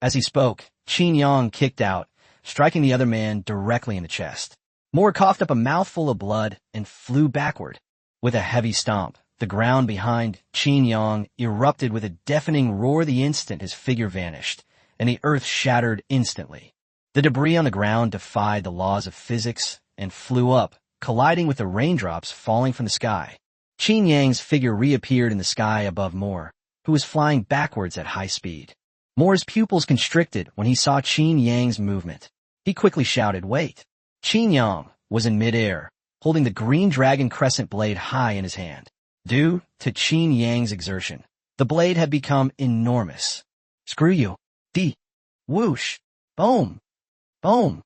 As he spoke, Qin Yang kicked out, striking the other man directly in the chest. Moore coughed up a mouthful of blood and flew backward. With a heavy stomp, the ground behind Qin Yang erupted with a deafening roar the instant his figure vanished, and the earth shattered instantly. The debris on the ground defied the laws of physics and flew up, colliding with the raindrops falling from the sky. Qin Yang's figure reappeared in the sky above Moore, who was flying backwards at high speed. Moore's pupils constricted when he saw Qin Yang's movement. He quickly shouted, wait. Qin Yang was in midair, holding the green dragon crescent blade high in his hand. Due to Qin Yang's exertion, the blade had become enormous. Screw you. Whoosh. Boom. Boom.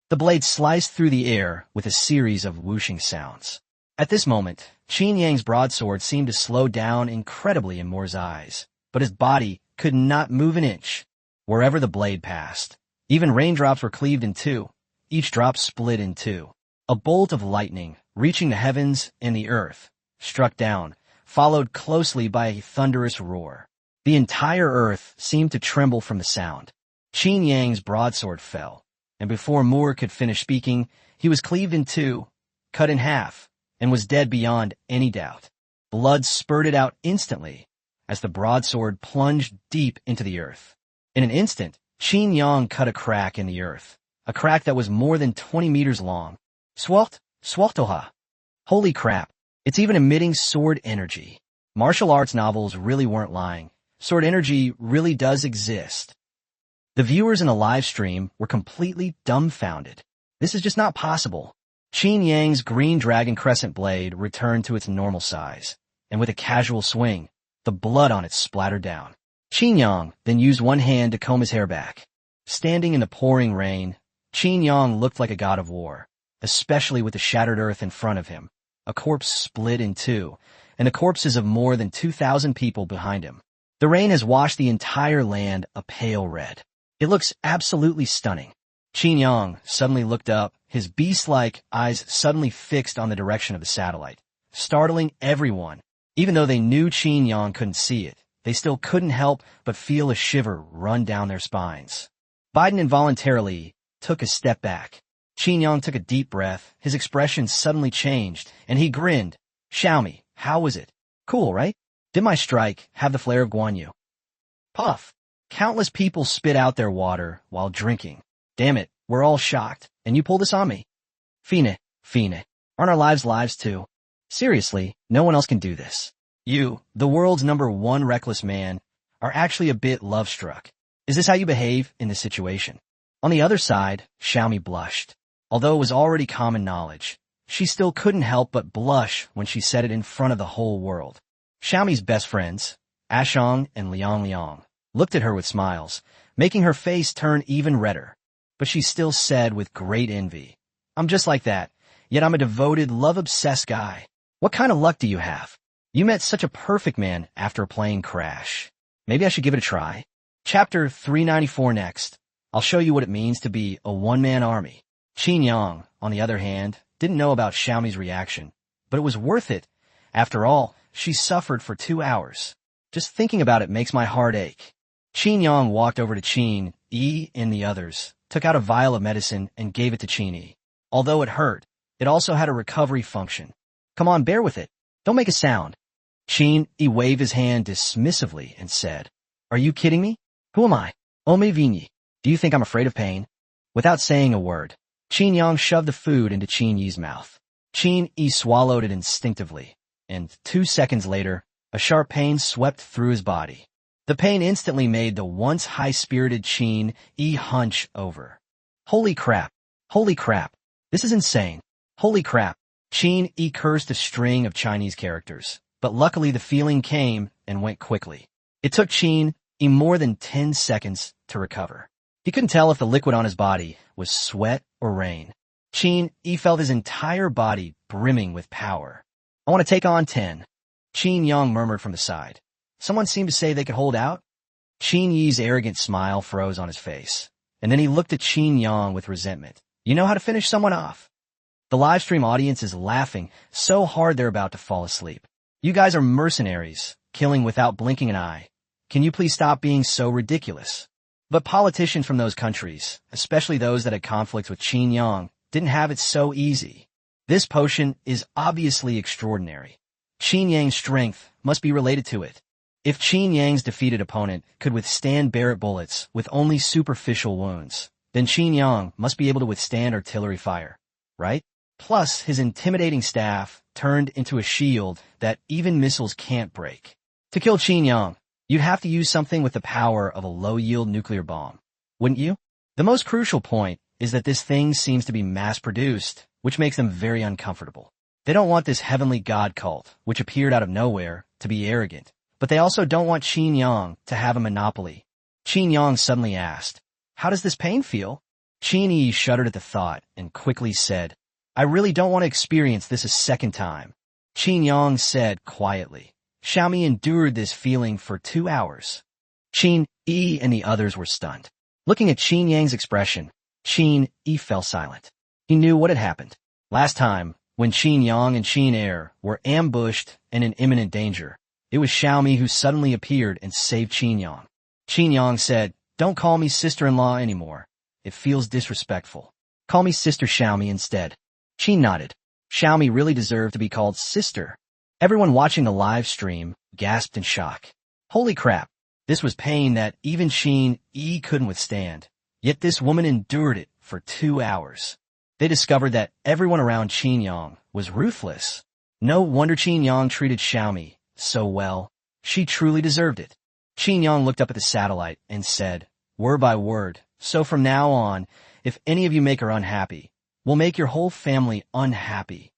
The blade sliced through the air with a series of whooshing sounds. At this moment, Qin Yang's broadsword seemed to slow down incredibly in Moore's eyes, but his body could not move an inch. Wherever the blade passed, even raindrops were cleaved in two, each drop split in two. A bolt of lightning, reaching the heavens and the earth, struck down, followed closely by a thunderous roar. The entire earth seemed to tremble from the sound. Qin Yang's broadsword fell, and before Moore could finish speaking, he was cleaved in two, cut in half, and was dead beyond any doubt. Blood spurted out instantly as the broadsword plunged deep into the earth. In an instant, Qin Yang cut a crack in the earth, a crack that was more than 20 meters long. Swaltoha. Holy crap, it's even emitting sword energy. Martial arts novels really weren't lying. Sword energy really does exist. The viewers in the live stream were completely dumbfounded. This is just not possible. Qin Yang's green dragon crescent blade returned to its normal size, and with a casual swing, the blood on it splattered down. Qin Yang then used one hand to comb his hair back. Standing in the pouring rain, Qin Yang looked like a god of war, especially with the shattered earth in front of him, a corpse split in two, and the corpses of more than 2,000 people behind him. The rain has washed the entire land a pale red. It looks absolutely stunning. Qin Yang suddenly looked up, his beast-like eyes suddenly fixed on the direction of the satellite, startling everyone. Even though they knew Qin Yang couldn't see it, they still couldn't help but feel a shiver run down their spines. Biden involuntarily took a step back. Qin Yang took a deep breath, his expression suddenly changed, and he grinned. Xiaomi, how was it? Cool, right? Did my strike have the flair of Guan Yu? Puff. Countless people spit out their water while drinking. Damn it, we're all shocked, and you pull this on me. Fine. Aren't our lives too? Seriously, no one else can do this. You, the world's #1 reckless man, are actually a bit love-struck. Is this how you behave in this situation? On the other side, Xiaomi blushed. Although it was already common knowledge, she still couldn't help but blush when she said it in front of the whole world. Xiaomi's best friends, Ashong and Liang, looked at her with smiles, making her face turn even redder. But she still said with great envy, I'm just like that, yet I'm a devoted, love-obsessed guy. What kind of luck do you have? You met such a perfect man after a plane crash. Maybe I should give it a try. Chapter 394 next. I'll show you what it means to be a one-man army. Qin Yang, on the other hand, didn't know about Xiaomi's reaction, but it was worth it. After all, she suffered for 2 hours. Just thinking about it makes my heart ache. Qin Yang walked over to Qin Yi and the others, took out a vial of medicine and gave it to Qin Yi. Although it hurt, it also had a recovery function. Come on, bear with it. Don't make a sound. Qin Yi waved his hand dismissively and said, Are you kidding me? Who am I? Ome Vigny. Do you think I'm afraid of pain? Without saying a word, Qin Yang shoved the food into Qin Yi's mouth. Qin Yi swallowed it instinctively, and 2 seconds later, a sharp pain swept through his body. The pain instantly made the once high-spirited Qin Yi hunch over. Holy crap! Holy crap! This is insane! Holy crap! Qin Yi cursed a string of Chinese characters, but luckily the feeling came and went quickly. It took Qin Yi more than 10 seconds to recover. He couldn't tell if the liquid on his body was sweat or rain. Qin Yi felt his entire body brimming with power. I want to take on 10. Qin Yang murmured from the side. Someone seemed to say they could hold out. Qin Yi's arrogant smile froze on his face, and then he looked at Qin Yang with resentment. You know how to finish someone off. The livestream audience is laughing so hard they're about to fall asleep. You guys are mercenaries, killing without blinking an eye. Can you please stop being so ridiculous? But politicians from those countries, especially those that had conflicts with Qin Yang, didn't have it so easy. This potion is obviously extraordinary. Qin Yang's strength must be related to it. If Qin Yang's defeated opponent could withstand Barrett bullets with only superficial wounds, then Qin Yang must be able to withstand artillery fire, right? Plus, his intimidating staff turned into a shield that even missiles can't break. To kill Qin Yang, you'd have to use something with the power of a low-yield nuclear bomb, wouldn't you? The most crucial point is that this thing seems to be mass-produced, which makes them very uncomfortable. They don't want this heavenly god cult, which appeared out of nowhere, to be arrogant. But they also don't want Qin Yang to have a monopoly. Qin Yang suddenly asked, How does this pain feel? Qin Yi shuddered at the thought and quickly said, I really don't want to experience this a second time. Qin Yang said quietly, Xiaomi endured this feeling for 2 hours. Qin Yi and the others were stunned. Looking at Qin Yang's expression, Qin Yi fell silent. He knew what had happened. Last time, when Qin Yang and Qin Er were ambushed and in imminent danger, it was Xiaomi who suddenly appeared and saved Qin Yang. Qin Yang said, Don't call me sister-in-law anymore. It feels disrespectful. Call me Sister Xiaomi instead. Qin nodded. Xiaomi really deserved to be called sister. Everyone watching the live stream gasped in shock. Holy crap. This was pain that even Qin Yi couldn't withstand. Yet this woman endured it for 2 hours. They discovered that everyone around Qin Yang was ruthless. No wonder Qin Yang treated Xiaomi so well. She truly deserved it. Qin Yang looked up at the satellite and said, word by word, so from now on, if any of you make her unhappy, we'll make your whole family unhappy.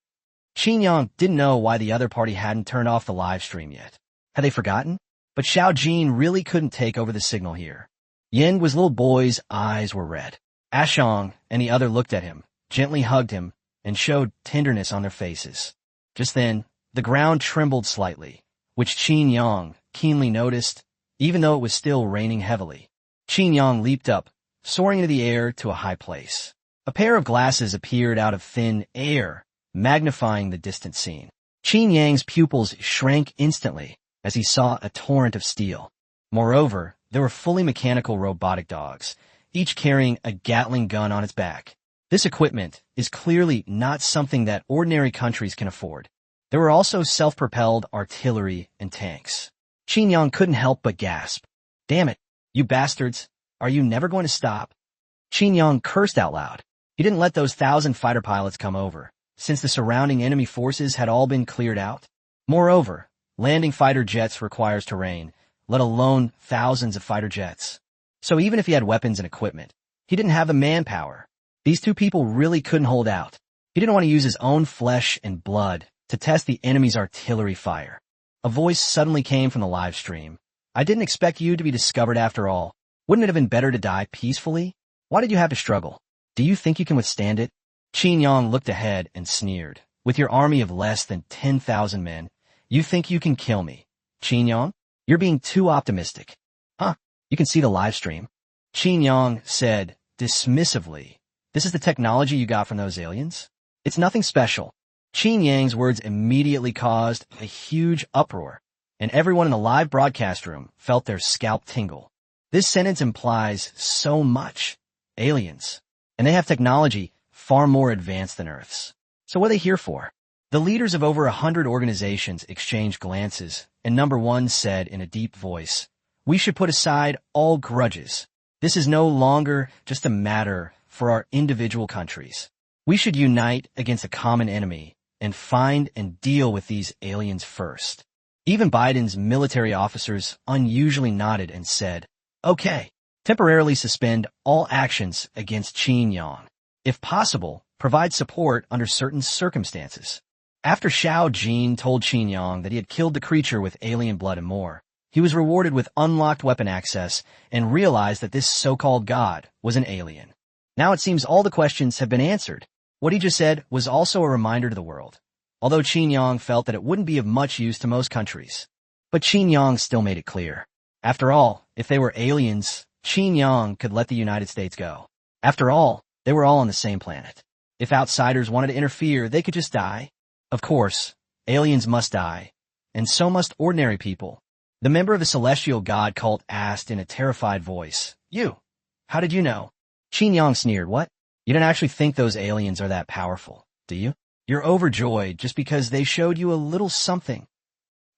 Qin Yang didn't know why the other party hadn't turned off the live stream yet. Had they forgotten? But Xiao Jin really couldn't take over the signal here. Yin was little boy's eyes were red. Ashong and the other looked at him, gently hugged him, and showed tenderness on their faces. Just then, the ground trembled slightly, which Qin Yang keenly noticed, even though it was still raining heavily. Qin Yang leaped up, soaring into the air to a high place. A pair of glasses appeared out of thin air, magnifying the distant scene. Qin Yang's pupils shrank instantly as he saw a torrent of steel. Moreover, there were fully mechanical robotic dogs, each carrying a Gatling gun on its back. This equipment is clearly not something that ordinary countries can afford. There were also self-propelled artillery and tanks. Qin Yang couldn't help but gasp. Damn it, you bastards, are you never going to stop? Qin Yang cursed out loud. He didn't let those 1,000 fighter pilots come over, since the surrounding enemy forces had all been cleared out. Moreover, landing fighter jets requires terrain, let alone thousands of fighter jets. So even if he had weapons and equipment, he didn't have the manpower. These two people really couldn't hold out. He didn't want to use his own flesh and blood to test the enemy's artillery fire. A voice suddenly came from the live stream. I didn't expect you to be discovered after all. Wouldn't it have been better to die peacefully? Why did you have to struggle? Do you think you can withstand it? Qin Yang looked ahead and sneered. With your army of less than 10,000 men, you think you can kill me? Qin Yang? You're being too optimistic. Huh? You can see the live stream. Qin Yang said dismissively, This is the technology you got from those aliens? It's nothing special. Qin Yang's words immediately caused a huge uproar, and everyone in the live broadcast room felt their scalp tingle. This sentence implies so much. Aliens. And they have technology far more advanced than Earth's. So what are they here for? The leaders of over 100 organizations exchanged glances, and number one said in a deep voice, "We should put aside all grudges. This is no longer just a matter for our individual countries. We should unite against a common enemy and find and deal with these aliens first." Even Biden's military officers unusually nodded and said, "Okay, temporarily suspend all actions against Qin Yang. If possible, provide support under certain circumstances." After Xiao Jin told Qin Yang that he had killed the creature with alien blood and more, he was rewarded with unlocked weapon access and realized that this so-called god was an alien. Now it seems all the questions have been answered. What he just said was also a reminder to the world, although Qin Yang felt that it wouldn't be of much use to most countries. But Qin Yang still made it clear. After all, if they were aliens, Qin Yang could let the United States go. After all, they were all on the same planet. If outsiders wanted to interfere, they could just die. Of course, aliens must die, and so must ordinary people. The member of the celestial god cult asked in a terrified voice, "You, how did you know?" Qin Yang sneered, "What? You don't actually think those aliens are that powerful, do you? You're overjoyed just because they showed you a little something.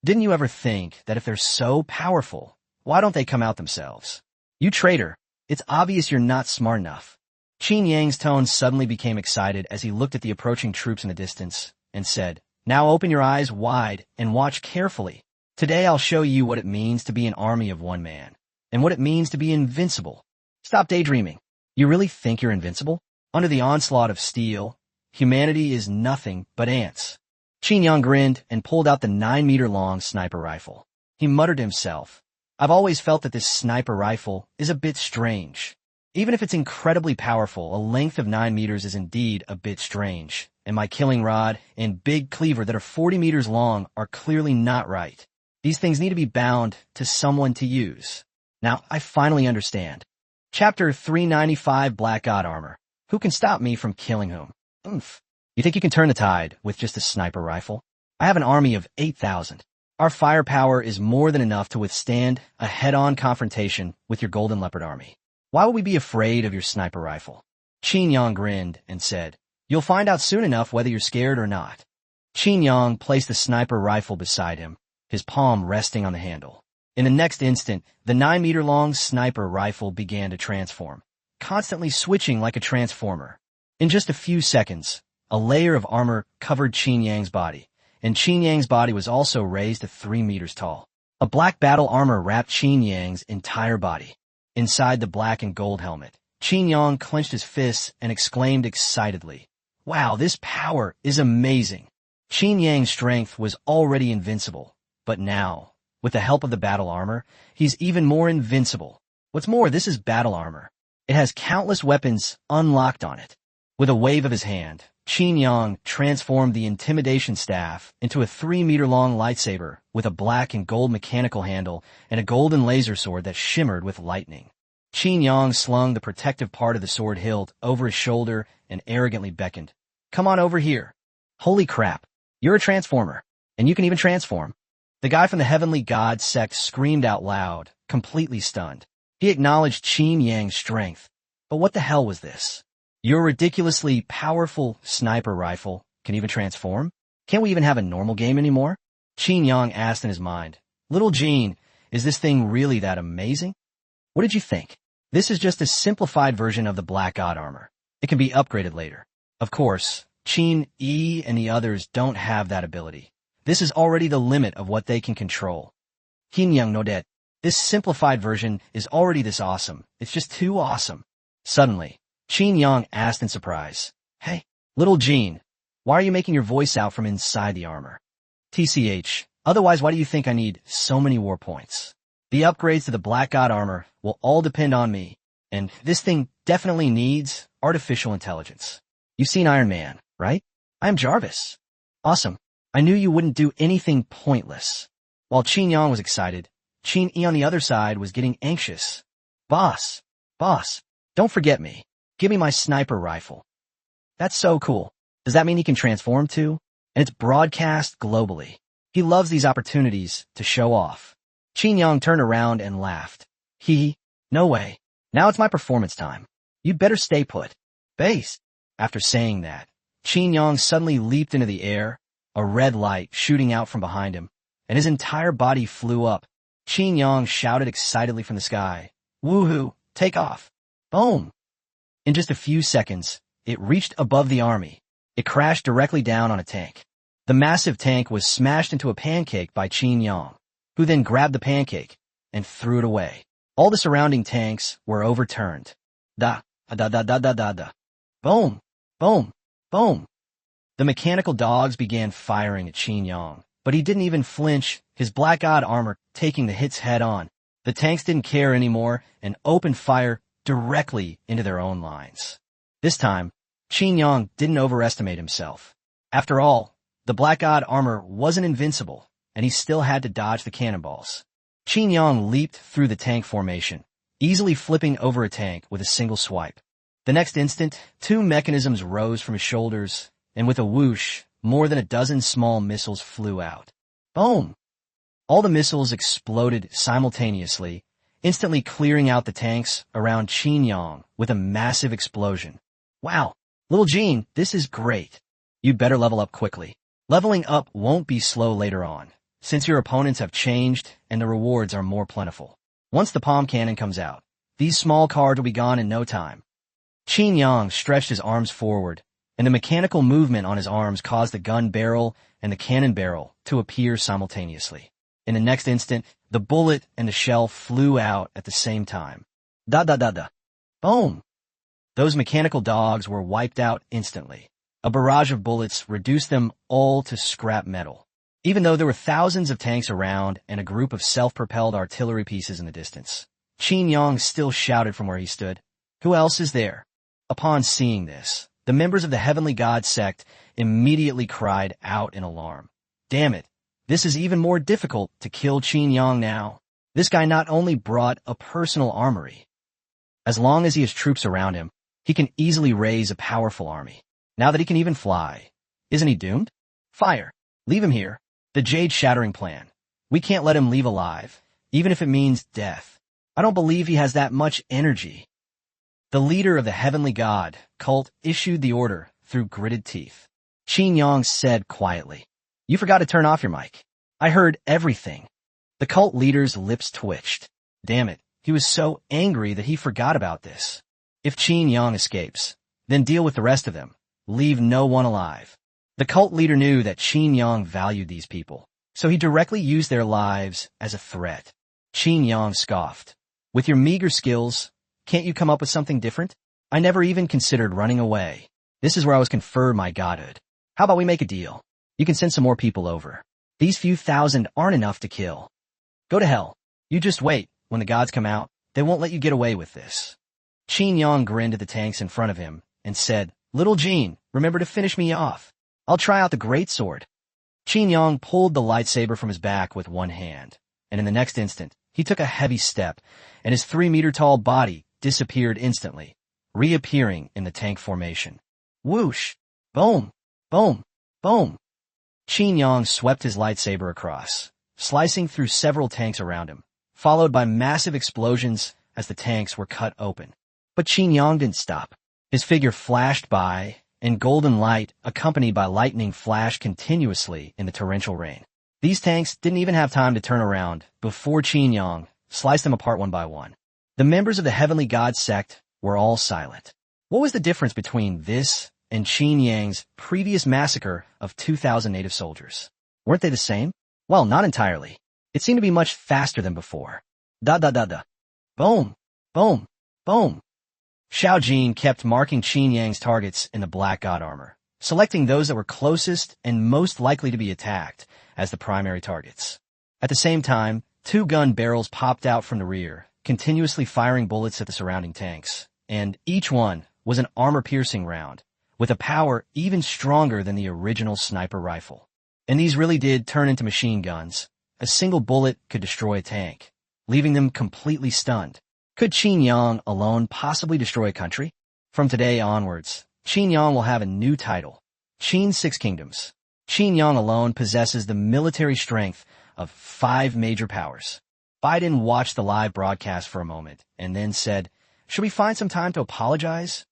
Didn't you ever think that if they're so powerful, why don't they come out themselves? You traitor, it's obvious you're not smart enough." Qin Yang's tone suddenly became excited as he looked at the approaching troops in the distance and said, "Now open your eyes wide and watch carefully. Today I'll show you what it means to be an army of one man, and what it means to be invincible. Stop daydreaming. You really think you're invincible? Under the onslaught of steel, humanity is nothing but ants." Qin Yang grinned and pulled out the 9-meter-long sniper rifle. He muttered to himself, "I've always felt that this sniper rifle is a bit strange. Even if it's incredibly powerful, a length of 9 meters is indeed a bit strange, and my killing rod and big cleaver that are 40 meters long are clearly not right. These things need to be bound to someone to use. Now, I finally understand." Chapter 395, Black God Armor. Who can stop me from killing whom? Oomph. You think you can turn the tide with just a sniper rifle? I have an army of 8,000. Our firepower is more than enough to withstand a head-on confrontation with your Golden Leopard army. Why would we be afraid of your sniper rifle? Qin Yang grinned and said, "You'll find out soon enough whether you're scared or not." Qin Yang placed the sniper rifle beside him, his palm resting on the handle. In the next instant, the 9-meter-long sniper rifle began to transform, constantly switching like a transformer. In just a few seconds, a layer of armor covered Qin Yang's body, and Qin Yang's body was also raised to 3 meters tall. A black battle armor wrapped Qin Yang's entire body. Inside the black and gold helmet, Qin Yang clenched his fists and exclaimed excitedly, "Wow, this power is amazing." Qin Yang's strength was already invincible, but now, with the help of the battle armor, he's even more invincible. What's more, this is battle armor. It has countless weapons unlocked on it. With a wave of his hand, Qin Yang transformed the intimidation staff into a 3-meter-long lightsaber with a black and gold mechanical handle and a golden laser sword that shimmered with lightning. Qin Yang slung the protective part of the sword hilt over his shoulder and arrogantly beckoned, "Come on over here." Holy crap, you're a transformer, and you can even transform. The guy from the Heavenly God sect screamed out loud, completely stunned. He acknowledged Qin Yang's strength, but what the hell was this? Your ridiculously powerful sniper rifle can even transform? Can't we even have a normal game anymore? Qin Yang asked in his mind, "Little Gene, is this thing really that amazing?" What did you think? This is just a simplified version of the Black God armor. It can be upgraded later. Of course, Qin Yi and the others don't have that ability. This is already the limit of what they can control. Qin Yang nodet. This simplified version is already this awesome. It's just too awesome. Suddenly, Qin Yang asked in surprise, "Hey, little Gene, why are you making your voice out from inside the armor?" TCH, otherwise why do you think I need so many war points? The upgrades to the Black God armor will all depend on me, and this thing definitely needs artificial intelligence. You've seen Iron Man, right? I'm Jarvis. Awesome. I knew you wouldn't do anything pointless. While Qin Yang was excited, Qin Yi on the other side was getting anxious. Boss, don't forget me. Give me my sniper rifle. That's so cool. Does that mean he can transform too? And it's broadcast globally. He loves these opportunities to show off. Qin Yang turned around and laughed. No way. Now it's my performance time. You'd better stay put. Base. After saying that, Qin Yang suddenly leaped into the air, a red light shooting out from behind him, and his entire body flew up. Qin Yang shouted excitedly from the sky, "Woohoo! Take off!" Boom! In just a few seconds, it reached above the army. It crashed directly down on a tank. The massive tank was smashed into a pancake by Qin Yang, who then grabbed the pancake and threw it away. All the surrounding tanks were overturned. Da, da, da, da, da, da, da. Boom! Boom! Boom! The mechanical dogs began firing at Qin Yang, but he didn't even flinch, his black-odd armor taking the hits head-on. The tanks didn't care anymore and opened fire directly into their own lines. This time, Qin Yang didn't overestimate himself. After all, the black-odd armor wasn't invincible, and he still had to dodge the cannonballs. Qin Yang leaped through the tank formation, easily flipping over a tank with a single swipe. The next instant, 2 mechanisms rose from his shoulders, and with a whoosh, more than a dozen small missiles flew out. Boom! All the missiles exploded simultaneously, instantly clearing out the tanks around Qin Yang with a massive explosion. Wow! Little Jean, this is great. You'd better level up quickly. Leveling up won't be slow later on, since your opponents have changed and the rewards are more plentiful. Once the palm cannon comes out, these small cards will be gone in no time. Qin Yang stretched his arms forward, and the mechanical movement on his arms caused the gun barrel and the cannon barrel to appear simultaneously. In the next instant, the bullet and the shell flew out at the same time. Da da da da. Boom! Those mechanical dogs were wiped out instantly. A barrage of bullets reduced them all to scrap metal. Even though there were thousands of tanks around and a group of self-propelled artillery pieces in the distance, Qin Yang still shouted from where he stood, "Who else is there?" Upon seeing this, the members of the Heavenly God sect immediately cried out in alarm. Damn it! This is even more difficult to kill Qin Yang now. This guy not only brought a personal armory. As long as he has troops around him, he can easily raise a powerful army. Now that he can even fly, isn't he doomed? Fire! Leave him here. The Jade-shattering plan. We can't let him leave alive, even if it means death. I don't believe he has that much energy. The leader of the Heavenly God cult issued the order through gritted teeth. Qin Yang said quietly, "You forgot to turn off your mic. I heard everything." The cult leader's lips twitched. Damn it, he was so angry that he forgot about this. If Qin Yang escapes, then deal with the rest of them. Leave no one alive. The cult leader knew that Qin Yang valued these people, so he directly used their lives as a threat. Qin Yang scoffed. "With your meager skills, can't you come up with something different? I never even considered running away. This is where I was conferred my godhood. How about we make a deal? You can send some more people over. These few thousand aren't enough to kill. Go to hell. You just wait. When the gods come out, they won't let you get away with this." Qin Yang grinned at the tanks in front of him and said, "Little Jean, remember to finish me off. I'll try out the great sword." Qin Yang pulled the lightsaber from his back with one hand, and in the next instant, he took a heavy step, and his 3-meter-tall body disappeared instantly, reappearing in the tank formation. Whoosh! Boom! Boom! Boom! Qin Yang swept his lightsaber across, slicing through several tanks around him, followed by massive explosions as the tanks were cut open. But Qin Yang didn't stop. His figure flashed by, and golden light, accompanied by lightning, flashed continuously in the torrential rain. These tanks didn't even have time to turn around before Qin Yang sliced them apart one by one. The members of the Heavenly God sect were all silent. What was the difference between this and Qin Yang's previous massacre of 2,000 native soldiers? Weren't they the same? Well, not entirely. It seemed to be much faster than before. Da da da da. Boom! Boom! Boom! Xiao Jin kept marking Qin Yang's targets in the Black God armor, selecting those that were closest and most likely to be attacked as the primary targets. At the same time, 2 gun barrels popped out from the rear, continuously firing bullets at the surrounding tanks, and each one was an armor-piercing round, with a power even stronger than the original sniper rifle. And these really did turn into machine guns. A single bullet could destroy a tank, leaving them completely stunned. Could Qin Yang alone possibly destroy a country? From today onwards, Qin Yang will have a new title, Qin's Six Kingdoms. Qin Yang alone possesses the military strength of 5 major powers. Biden watched the live broadcast for a moment and then said, "Should we find some time to apologize?"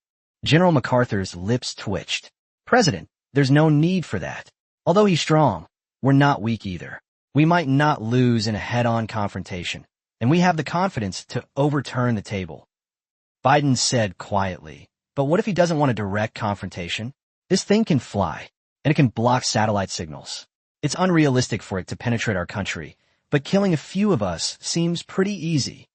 General MacArthur's lips twitched. "President, there's no need for that. Although he's strong, we're not weak either. We might not lose in a head-on confrontation, and we have the confidence to overturn the table." Biden said quietly, "But what if he doesn't want a direct confrontation? This thing can fly, and it can block satellite signals. It's unrealistic for it to penetrate our country, but killing a few of us seems pretty easy."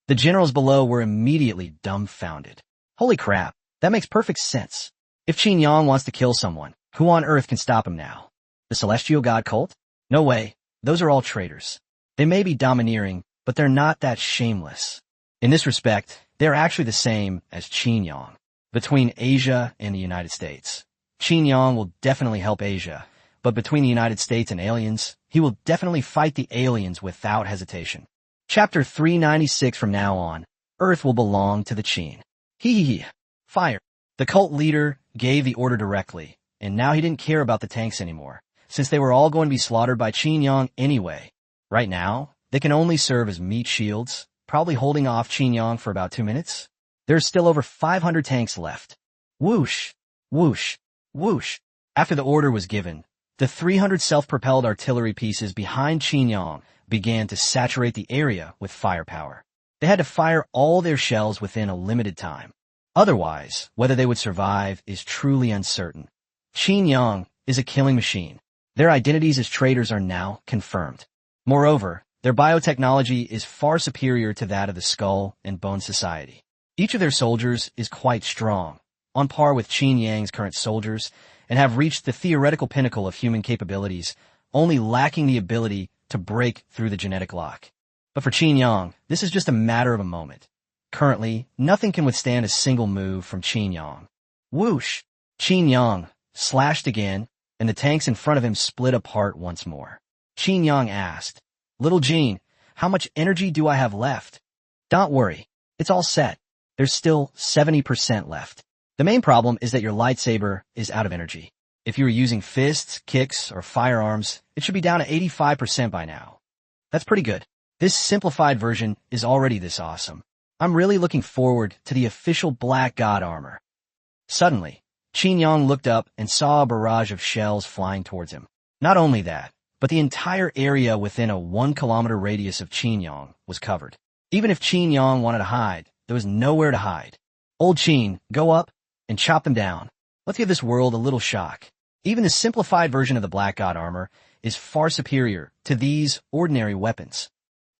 The generals below were immediately dumbfounded. Holy crap, that makes perfect sense. If Qin Yang wants to kill someone, who on earth can stop him now? The Celestial God cult? No way, those are all traitors. They may be domineering, but they're not that shameless. In this respect, they're actually the same as Qin Yang. Between Asia and the United States, Qin Yang will definitely help Asia, but between the United States and aliens, he will definitely fight the aliens without hesitation. Chapter 396 from now on, Earth will belong to the Qin. Hee. Fire. The cult leader gave the order directly, and now he didn't care about the tanks anymore, since they were all going to be slaughtered by Qin Yang anyway. Right now, they can only serve as meat shields, probably holding off Qin Yang for about 2 minutes. There's still over 500 tanks left. Whoosh, whoosh, whoosh. After the order was given, the 300 self-propelled artillery pieces behind Qin Yang began to saturate the area with firepower. They had to fire all their shells within a limited time. Otherwise, whether they would survive is truly uncertain. Qin Yang is a killing machine. Their identities as traitors are now confirmed. Moreover, their biotechnology is far superior to that of the Skull and Bone Society. Each of their soldiers is quite strong, on par with Qin Yang's current soldiers, and have reached the theoretical pinnacle of human capabilities, only lacking the ability to break through the genetic lock. But for Qin Yang, this is just a matter of a moment. Currently, nothing can withstand a single move from Qin Yang. Whoosh! Qin Yang slashed again, and the tanks in front of him split apart once more. Qin Yang asked, "Little Jean, how much energy do I have left?" "Don't worry, it's all set. There's still 70% left. The main problem is that your lightsaber is out of energy. If you were using fists, kicks, or firearms, it should be down to 85% by now." That's pretty good. This simplified version is already this awesome. I'm really looking forward to the official Black God armor. Suddenly, Qin Yang looked up and saw a barrage of shells flying towards him. Not only that, but the entire area within a 1-kilometer radius of Qin Yang was covered. Even if Qin Yang wanted to hide, there was nowhere to hide. Old Qin, go up and chop them down. Let's give this world a little shock. Even the simplified version of the Black God armor is far superior to these ordinary weapons.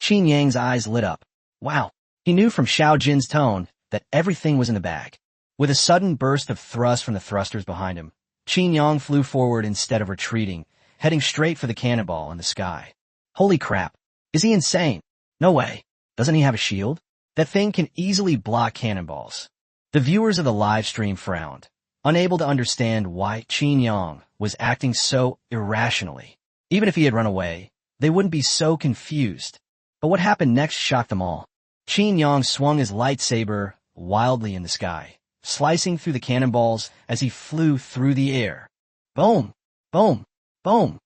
Qin Yang's eyes lit up. Wow, he knew from Xiao Jin's tone that everything was in the bag. With a sudden burst of thrust from the thrusters behind him, Qin Yang flew forward instead of retreating, heading straight for the cannonball in the sky. Holy crap, is he insane? No way. Doesn't he have a shield? That thing can easily block cannonballs. The viewers of the live stream frowned, unable to understand why Qin Yang was acting so irrationally. Even if he had run away, they wouldn't be so confused. But what happened next shocked them all. Qin Yang swung his lightsaber wildly in the sky, slicing through the cannonballs as he flew through the air. Boom! Boom! Boom!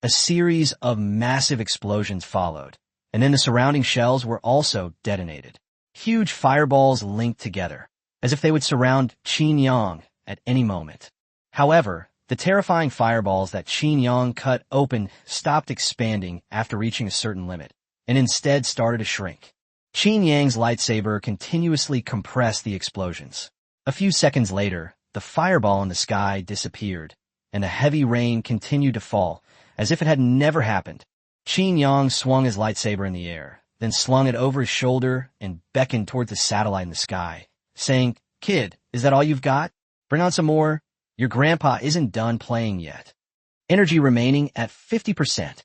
A series of massive explosions followed, and then the surrounding shells were also detonated. Huge fireballs linked together, as if they would surround Qin Yang at any moment. However, the terrifying fireballs that Qin Yang cut open stopped expanding after reaching a certain limit, and instead started to shrink. Qin Yang's lightsaber continuously compressed the explosions. A few seconds later, the fireball in the sky disappeared, and the heavy rain continued to fall, as if it had never happened. Qin Yang swung his lightsaber in the air, then slung it over his shoulder and beckoned toward the satellite in the sky, saying, "Kid, is that all you've got? Bring on some more. Your grandpa isn't done playing yet." Energy remaining at 50%.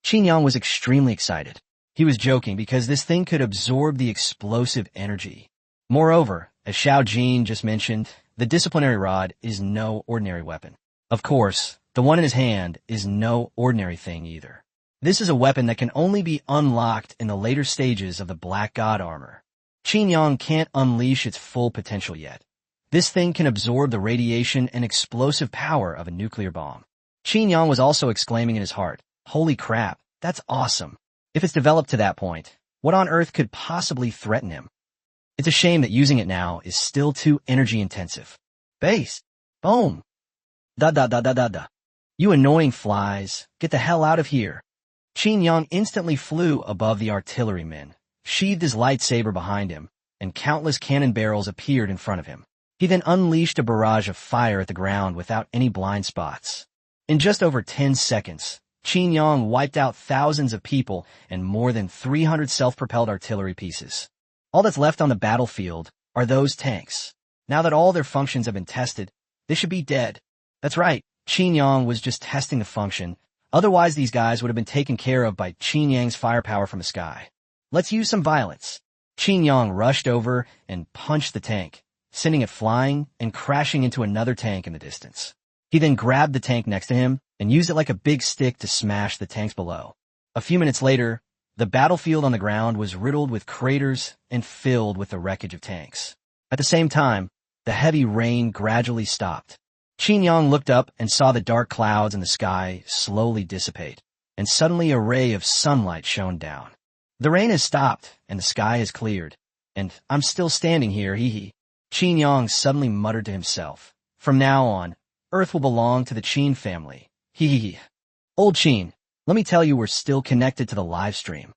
Qin Yang was extremely excited. He was joking because this thing could absorb the explosive energy. Moreover, as Xiao Jin just mentioned, the disciplinary rod is no ordinary weapon. Of course, the one in his hand is no ordinary thing either. This is a weapon that can only be unlocked in the later stages of the Black God armor. Qin Yang can't unleash its full potential yet. This thing can absorb the radiation and explosive power of a nuclear bomb. Qin Yang was also exclaiming in his heart, "Holy crap, that's awesome. If it's developed to that point, what on earth could possibly threaten him? It's a shame that using it now is still too energy intensive." Base. Boom. Da da da da da da. "You annoying flies, get the hell out of here." Qin Yang instantly flew above the artillerymen, sheathed his lightsaber behind him, and countless cannon barrels appeared in front of him. He then unleashed a barrage of fire at the ground without any blind spots. In just over 10 seconds, Qin Yang wiped out thousands of people and more than 300 self-propelled artillery pieces. All that's left on the battlefield are those tanks. Now that all their functions have been tested, they should be dead. That's right, Qin Yang was just testing the function. Otherwise, these guys would have been taken care of by Qin Yang's firepower from the sky. Let's use some violence. Qin Yang rushed over and punched the tank, sending it flying and crashing into another tank in the distance. He then grabbed the tank next to him and used it like a big stick to smash the tanks below. A few minutes later, the battlefield on the ground was riddled with craters and filled with the wreckage of tanks. At the same time, the heavy rain gradually stopped. Qin Yang looked up and saw the dark clouds in the sky slowly dissipate, and suddenly a ray of sunlight shone down. The rain has stopped, and the sky has cleared, and I'm still standing here, hee. Qin Yang suddenly muttered to himself, "From now on, Earth will belong to the Qin family, hee. Old Qin, let me tell you we're still connected to the live stream."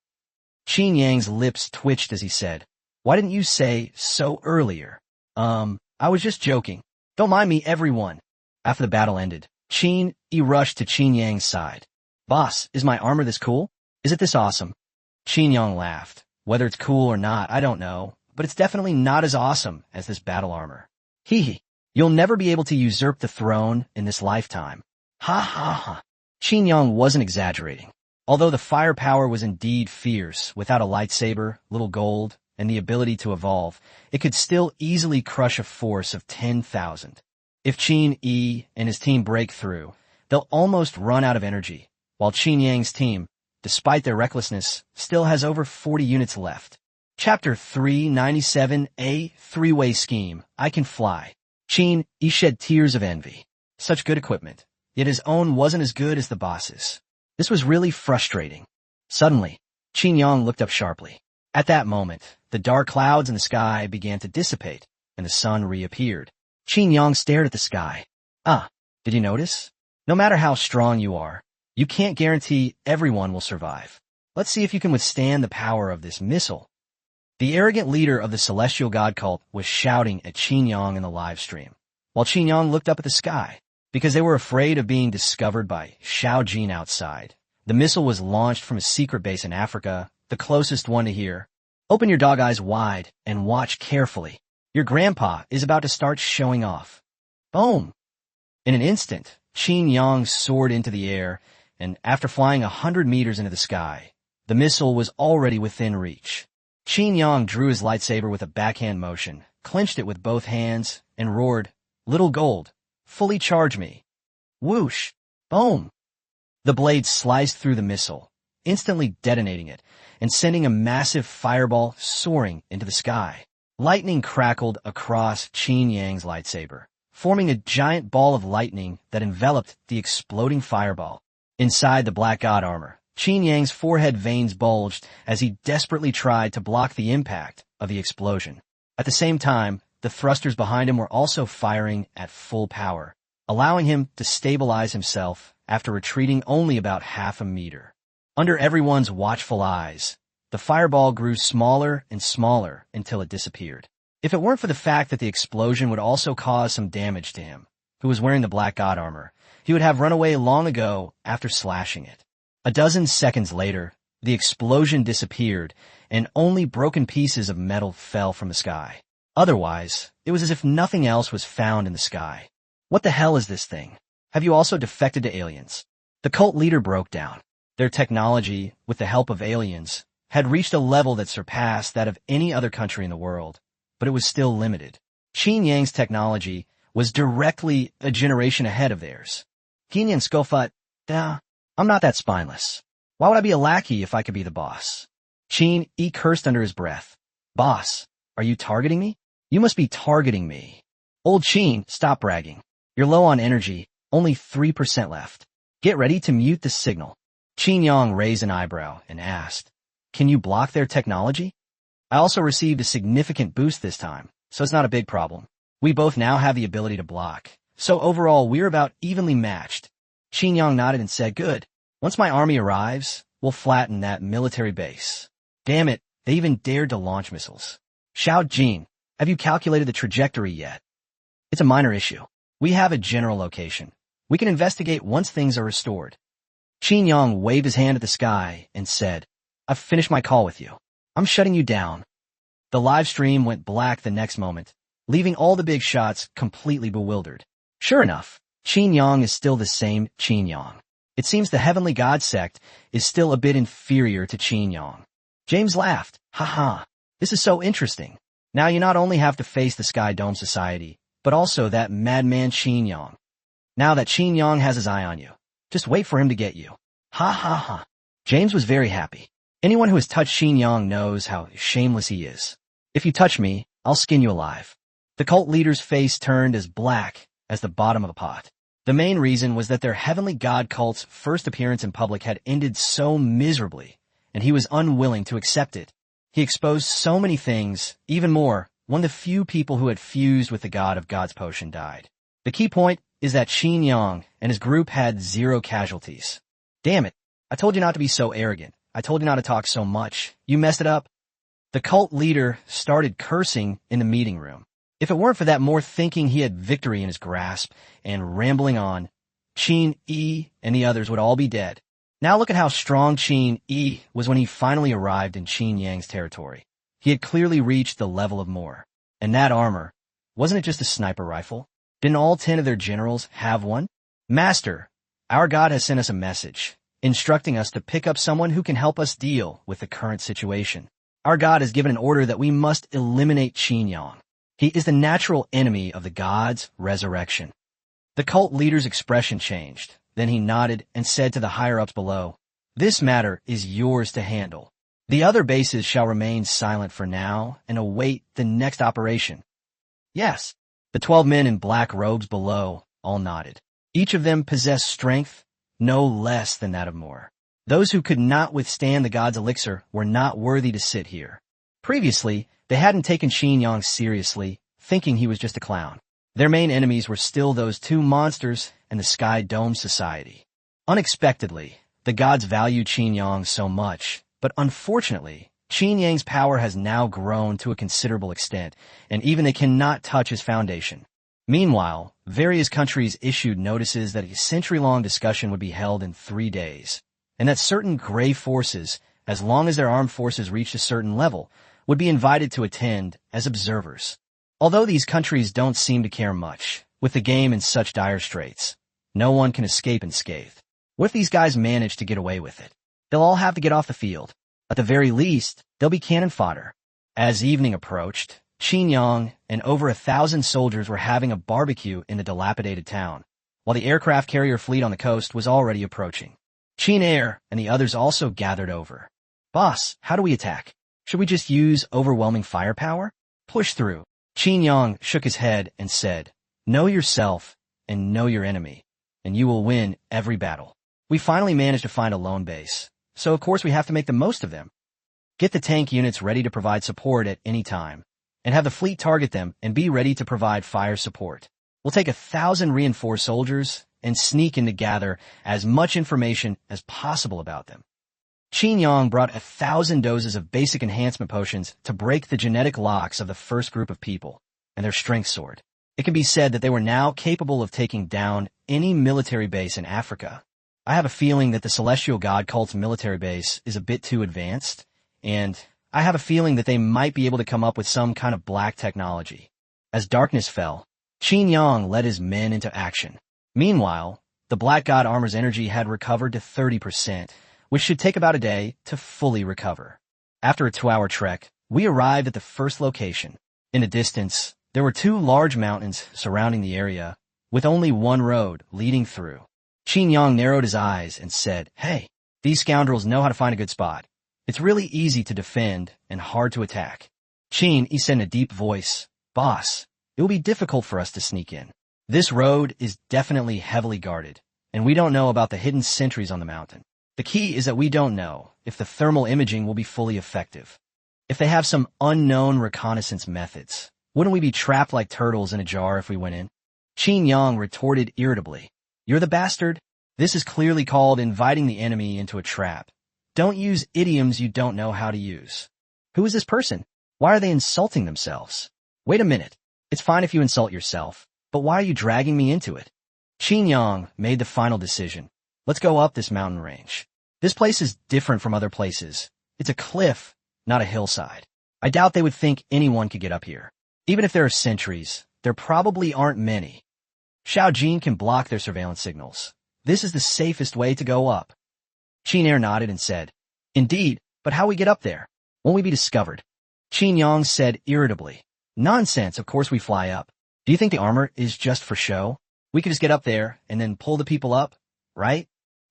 Qin Yang's lips twitched as he said, "Why didn't you say so earlier?" I was just joking. Don't mind me, everyone." After the battle ended, Qin Yi rushed to Qin Yang's side. "Boss, is my armor this cool? Is it this awesome?" Qin Yang laughed. "Whether it's cool or not, I don't know, but it's definitely not as awesome as this battle armor. Hee. You'll never be able to usurp the throne in this lifetime." Ha ha ha. Qin Yang wasn't exaggerating. Although the firepower was indeed fierce, without a lightsaber, little gold, and the ability to evolve, it could still easily crush a force of 10,000. If Qin Yi and his team break through, they'll almost run out of energy, while Qin Yang's team, despite their recklessness, still has over 40 units left. Chapter 397, A Three-Way Scheme. I Can Fly. Qin Yi shed tears of envy. Such good equipment, yet his own wasn't as good as the boss's. This was really frustrating. Suddenly, Qin Yang looked up sharply. At that moment, the dark clouds in the sky began to dissipate, and the sun reappeared. Qin Yang stared at the sky. Did you notice? No matter how strong you are, you can't guarantee everyone will survive. Let's see if you can withstand the power of this missile. The arrogant leader of the celestial god cult was shouting at Qin Yang in the live stream, while Qin Yang looked up at the sky. Because they were afraid of being discovered by Shao Jin outside, the missile was launched from a secret base in Africa, the closest one to here. Open your dog eyes wide and watch carefully. Your grandpa is about to start showing off. Boom! In an instant, Qin Yang soared into the air, and after flying 100 meters into the sky, the missile was already within reach. Qin Yang drew his lightsaber with a backhand motion, clenched it with both hands, and roared, "Little gold, fully charge me." Whoosh! Boom! The blade sliced through the missile, instantly detonating it, and sending a massive fireball soaring into the sky. Lightning crackled across Qin Yang's lightsaber, forming a giant ball of lightning that enveloped the exploding fireball. Inside the black god armor, Qin Yang's forehead veins bulged as he desperately tried to block the impact of the explosion. At the same time, the thrusters behind him were also firing at full power, allowing him to stabilize himself after retreating only about half a meter. Under everyone's watchful eyes, the fireball grew smaller and smaller until it disappeared. If it weren't for the fact that the explosion would also cause some damage to him, who was wearing the black god armor, he would have run away long ago after slashing it. A dozen seconds later, the explosion disappeared, and only broken pieces of metal fell from the sky. Otherwise, it was as if nothing else was found in the sky. What the hell is this thing? Have you also defected to aliens? The cult leader broke down. Their technology, with the help of aliens, had reached a level that surpassed that of any other country in the world, but it was still limited. Qin Yang's technology was directly a generation ahead of theirs. Qin Skofut, I'm not that spineless. Why would I be a lackey if I could be the boss? Qin Yi cursed under his breath. Boss, are you targeting me? You must be targeting me. Old Qin, stop bragging. You're low on energy, only 3% left. Get ready to mute the signal. Qin Yang raised an eyebrow and asked, can you block their technology? I also received a significant boost this time, so it's not a big problem. We both now have the ability to block, so overall we're about evenly matched. Qin Yang nodded and said, good. Once my army arrives, we'll flatten that military base. Damn it, they even dared to launch missiles. Xiao Jin, have you calculated the trajectory yet? It's a minor issue. We have a general location. We can investigate once things are restored. Qin Yang waved his hand at the sky and said, I've finished my call with you. I'm shutting you down. The live stream went black the next moment, leaving all the big shots completely bewildered. Sure enough, Qin Yang is still the same Qin Yang. It seems the Heavenly God sect is still a bit inferior to Qin Yang. James laughed. Haha, this is so interesting. Now you not only have to face the Sky Dome Society, but also that madman Qin Yang. Now that Qin Yang has his eye on you, just wait for him to get you. Ha ha ha. James was very happy. Anyone who has touched Qin Yang knows how shameless he is. If you touch me, I'll skin you alive. The cult leader's face turned as black as the bottom of a pot. The main reason was that their heavenly god cult's first appearance in public had ended so miserably, and he was unwilling to accept it. He exposed so many things, even more, when the few people who had fused with the god of God's potion died. The key point is that Qin Yang and his group had 0 casualties. Damn it, I told you not to be so arrogant. I told you not to talk so much. You messed it up. The cult leader started cursing in the meeting room. If it weren't for that more thinking he had victory in his grasp and rambling on, Qin Yi and the others would all be dead. Now look at how strong Qin Yi was when he finally arrived in Qin Yang's territory. He had clearly reached the level of more. And that armor, wasn't it just a sniper rifle? Didn't all 10 of their generals have one? Master, our God has sent us a message, instructing us to pick up someone who can help us deal with the current situation. Our God has given an order that we must eliminate Qin Yang. He is the natural enemy of the God's resurrection. The cult leader's expression changed. Then he nodded and said to the higher-ups below, this matter is yours to handle. The other bases shall remain silent for now and await the next operation. Yes, the 12 men in black robes below all nodded. Each of them possessed strength no less than that of more. Those who could not withstand the god's elixir were not worthy to sit here. Previously, they hadn't taken Qin Yang seriously, thinking he was just a clown. Their main enemies were still those 2 monsters and the Sky Dome Society. Unexpectedly, the gods valued Qin Yang so much, but unfortunately, Qin Yang's power has now grown to a considerable extent, and even they cannot touch his foundation. Meanwhile, various countries issued notices that a century-long discussion would be held in 3 days, and that certain gray forces, as long as their armed forces reached a certain level, would be invited to attend as observers. Although these countries don't seem to care much, with the game in such dire straits, no one can escape unscathed. What if these guys manage to get away with it? They'll all have to get off the field. At the very least, they'll be cannon fodder. As evening approached, Qin Yang and over 1,000 soldiers were having a barbecue in the dilapidated town, while the aircraft carrier fleet on the coast was already approaching. Qin Air and the others also gathered over. Boss, how do we attack? Should we just use overwhelming firepower? Push through. Qin Yang shook his head and said, know yourself and know your enemy, and you will win every battle. We finally managed to find a lone base, so of course we have to make the most of them. Get the tank units ready to provide support at any time, and have the fleet target them and be ready to provide fire support. We'll take 1,000 reinforced soldiers and sneak in to gather as much information as possible about them. Qin Yang brought 1,000 doses of basic enhancement potions to break the genetic locks of the first group of people, and their strength soared. It can be said that they were now capable of taking down any military base in Africa. I have a feeling that the Celestial God cult's military base is a bit too advanced, and I have a feeling that they might be able to come up with some kind of black technology. As darkness fell, Qin Yang led his men into action. Meanwhile, the Black God armor's energy had recovered to 30%, which should take about a day to fully recover. After a 2-hour trek, we arrived at the first location. In the distance, there were 2 large mountains surrounding the area, with only one road leading through. Qin Yang narrowed his eyes and said, hey, these scoundrels know how to find a good spot. It's really easy to defend and hard to attack. Qin, he said in a deep voice, boss, it will be difficult for us to sneak in. This road is definitely heavily guarded, and we don't know about the hidden sentries on the mountain. The key is that we don't know if the thermal imaging will be fully effective. If they have some unknown reconnaissance methods, wouldn't we be trapped like turtles in a jar if we went in? Qin Yang retorted irritably. You're the bastard? This is clearly called inviting the enemy into a trap. Don't use idioms you don't know how to use. Who is this person? Why are they insulting themselves? Wait a minute. It's fine if you insult yourself, but why are you dragging me into it? Qin Yang made the final decision. Let's go up this mountain range. This place is different from other places. It's a cliff, not a hillside. I doubt they would think anyone could get up here. Even if there are sentries, there probably aren't many. Xiao Jin can block their surveillance signals. This is the safest way to go up. Qin Air nodded and said, Indeed, but how we get up there? Won't we be discovered? Qin Yang said irritably, Nonsense, of course we fly up. Do you think the armor is just for show? We could just get up there and then pull the people up, right?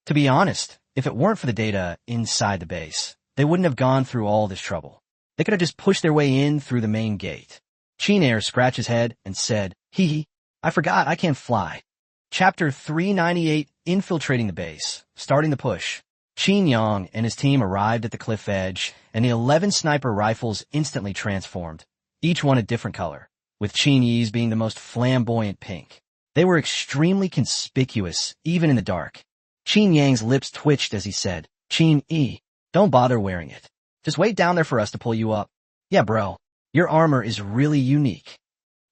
To be honest, if it weren't for the data inside the base, they wouldn't have gone through all this trouble. They could have just pushed their way in through the main gate. Qin Air scratched his head and said, Hee, I forgot I can't fly. Chapter 398, Infiltrating the Base, starting the push. Qin Yang and his team arrived at the cliff edge, and the 11 sniper rifles instantly transformed, each one a different color, with Qin Yi's being the most flamboyant pink. They were extremely conspicuous, even in the dark. Qin Yang's lips twitched as he said, Qin Yi, don't bother wearing it. Just wait down there for us to pull you up. Yeah, bro, your armor is really unique.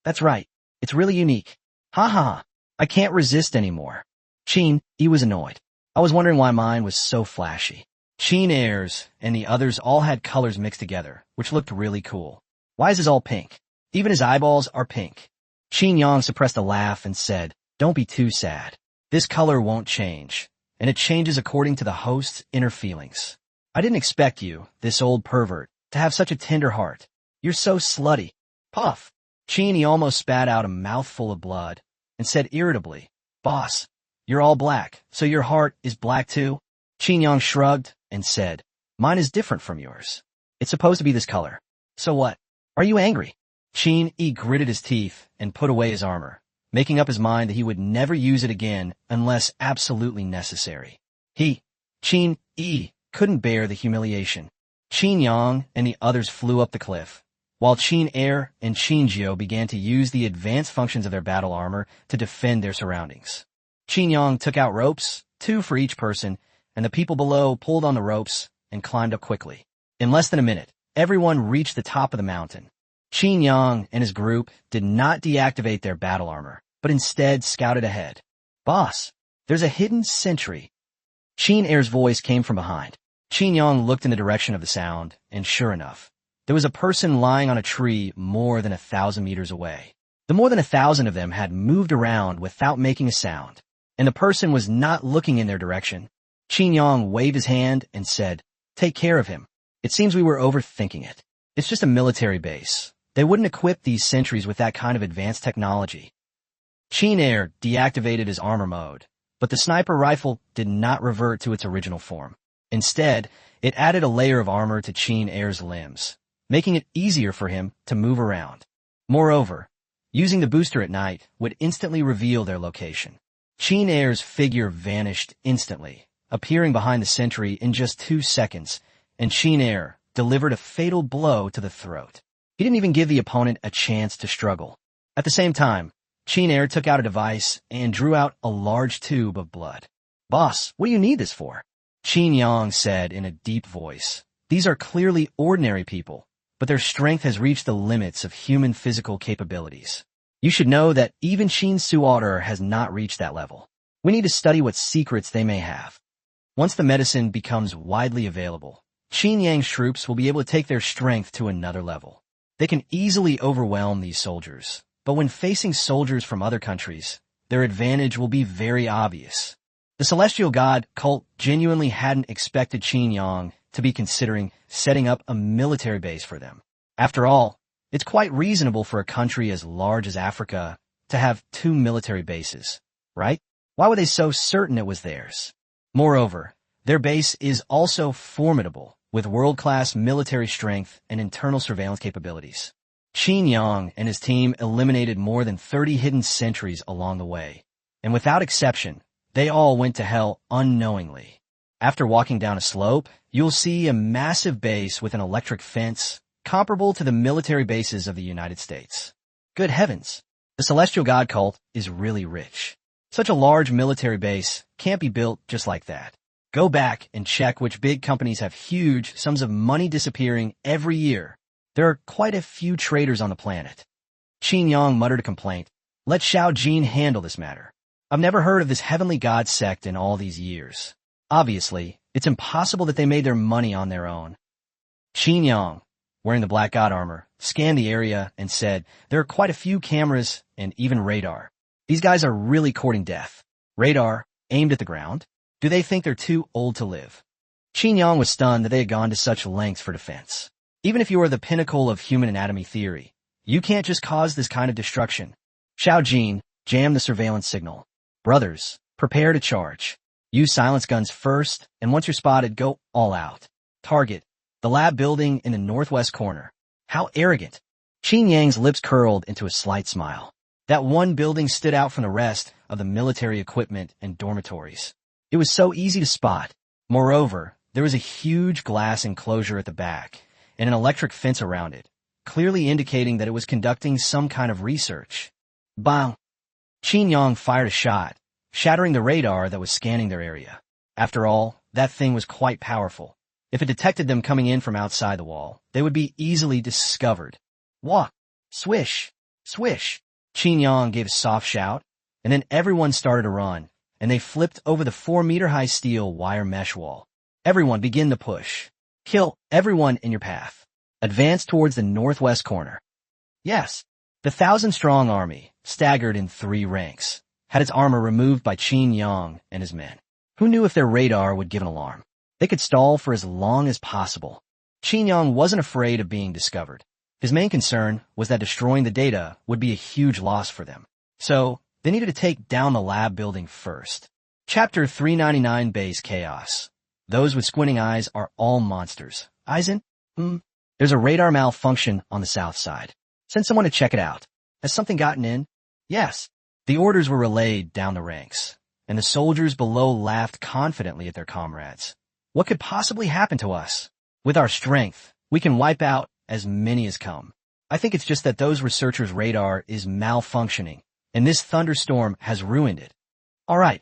That's right, it's really unique. Ha ha ha, I can't resist anymore. Qin Yi was annoyed. I was wondering why mine was so flashy. Qin Air's and the others all had colors mixed together, which looked really cool. Why is his all pink? Even his eyeballs are pink. Qin Yang suppressed a laugh and said, Don't be too sad. This color won't change, and it changes according to the host's inner feelings. I didn't expect you, this old pervert, to have such a tender heart. You're so slutty. Puff. Qin Yi almost spat out a mouthful of blood and said irritably, Boss, you're all black, so your heart is black too? Qin Yang shrugged and said, Mine is different from yours. It's supposed to be this color. So what? Are you angry? Qin Yi gritted his teeth and put away his armor, making up his mind that he would never use it again unless absolutely necessary. Qin Yi, couldn't bear the humiliation. Qin Yang and the others flew up the cliff, while Qin Air and Qin Jiu began to use the advanced functions of their battle armor to defend their surroundings. Qin Yang took out ropes, 2 for each person, and the people below pulled on the ropes and climbed up quickly. In less than a minute, everyone reached the top of the mountain. Qin Yang and his group did not deactivate their battle armor, but instead scouted ahead. Boss, there's a hidden sentry. Qin Air's voice came from behind. Qin Yang looked in the direction of the sound, and sure enough, there was a person lying on a tree more than 1,000 meters away. The more than 1,000 of them had moved around without making a sound, and the person was not looking in their direction. Qin Yang waved his hand and said, Take care of him. It seems we were overthinking it. It's just a military base. They wouldn't equip these sentries with that kind of advanced technology. Qin Air deactivated his armor mode, but the sniper rifle did not revert to its original form. Instead, it added a layer of armor to Qin Air's limbs, making it easier for him to move around. Moreover, using the booster at night would instantly reveal their location. Qin Air's figure vanished instantly, appearing behind the sentry in just 2 seconds, and Qin Air delivered a fatal blow to the throat. He didn't even give the opponent a chance to struggle. At the same time, Qin Air took out a device and drew out a large tube of blood. Boss, what do you need this for? Qin Yang said in a deep voice. These are clearly ordinary people, but their strength has reached the limits of human physical capabilities. You should know that even Qin Suotter has not reached that level. We need to study what secrets they may have. Once the medicine becomes widely available, Qin Yang's troops will be able to take their strength to another level. They can easily overwhelm these soldiers, but when facing soldiers from other countries, their advantage will be very obvious. The Celestial God cult genuinely hadn't expected Qin Yang to be considering setting up a military base for them. After all, it's quite reasonable for a country as large as Africa to have 2 military bases, right? Why were they so certain it was theirs? Moreover, their base is also formidable, with world-class military strength and internal surveillance capabilities. Qin Yang and his team eliminated more than 30 hidden sentries along the way, and without exception, they all went to hell unknowingly. After walking down a slope, you'll see a massive base with an electric fence, comparable to the military bases of the United States. Good heavens! The Celestial God cult is really rich. Such a large military base can't be built just like that. Go back and check which big companies have huge sums of money disappearing every year. There are quite a few traitors on the planet. Qin Yang muttered a complaint. Let Xiao Jin handle this matter. I've never heard of this heavenly god sect in all these years. Obviously, it's impossible that they made their money on their own. Qin Yang, wearing the black god armor, scanned the area and said, there are quite a few cameras and even radar. These guys are really courting death. Radar, aimed at the ground? Do they think they're too old to live? Qin Yang was stunned that they had gone to such lengths for defense. Even if you are the pinnacle of human anatomy theory, you can't just cause this kind of destruction. Xiao Jin jammed the surveillance signal. Brothers, prepare to charge. Use silence guns first, and once you're spotted, go all out. Target, the lab building in the northwest corner. How arrogant. Qin Yang's lips curled into a slight smile. That one building stood out from the rest of the military equipment and dormitories. It was so easy to spot. Moreover, there was a huge glass enclosure at the back, and an electric fence around it, clearly indicating that it was conducting some kind of research. Bang! Qin Yang fired a shot, shattering the radar that was scanning their area. After all, that thing was quite powerful. If it detected them coming in from outside the wall, they would be easily discovered. Wah! Swish! Swish! Qin Yang gave a soft shout, and then everyone started to run, and they flipped over the 4-meter-high steel wire mesh wall. Everyone begin to push. Kill everyone in your path. Advance towards the northwest corner. Yes, the 1,000-strong army, staggered in 3 ranks, had its armor removed by Qin Yang and his men. Who knew if their radar would give an alarm? They could stall for as long as possible. Qin Yang wasn't afraid of being discovered. His main concern was that destroying the data would be a huge loss for them. So, they needed to take down the lab building first. Chapter 399 Base Chaos. Those with squinting eyes are all monsters. Eisen? There's a radar malfunction on the south side. Send someone to check it out. Has something gotten in? Yes. The orders were relayed down the ranks, and the soldiers below laughed confidently at their comrades. What could possibly happen to us? With our strength, we can wipe out as many as come. I think it's just that those researchers' radar is malfunctioning, and this thunderstorm has ruined it. All right,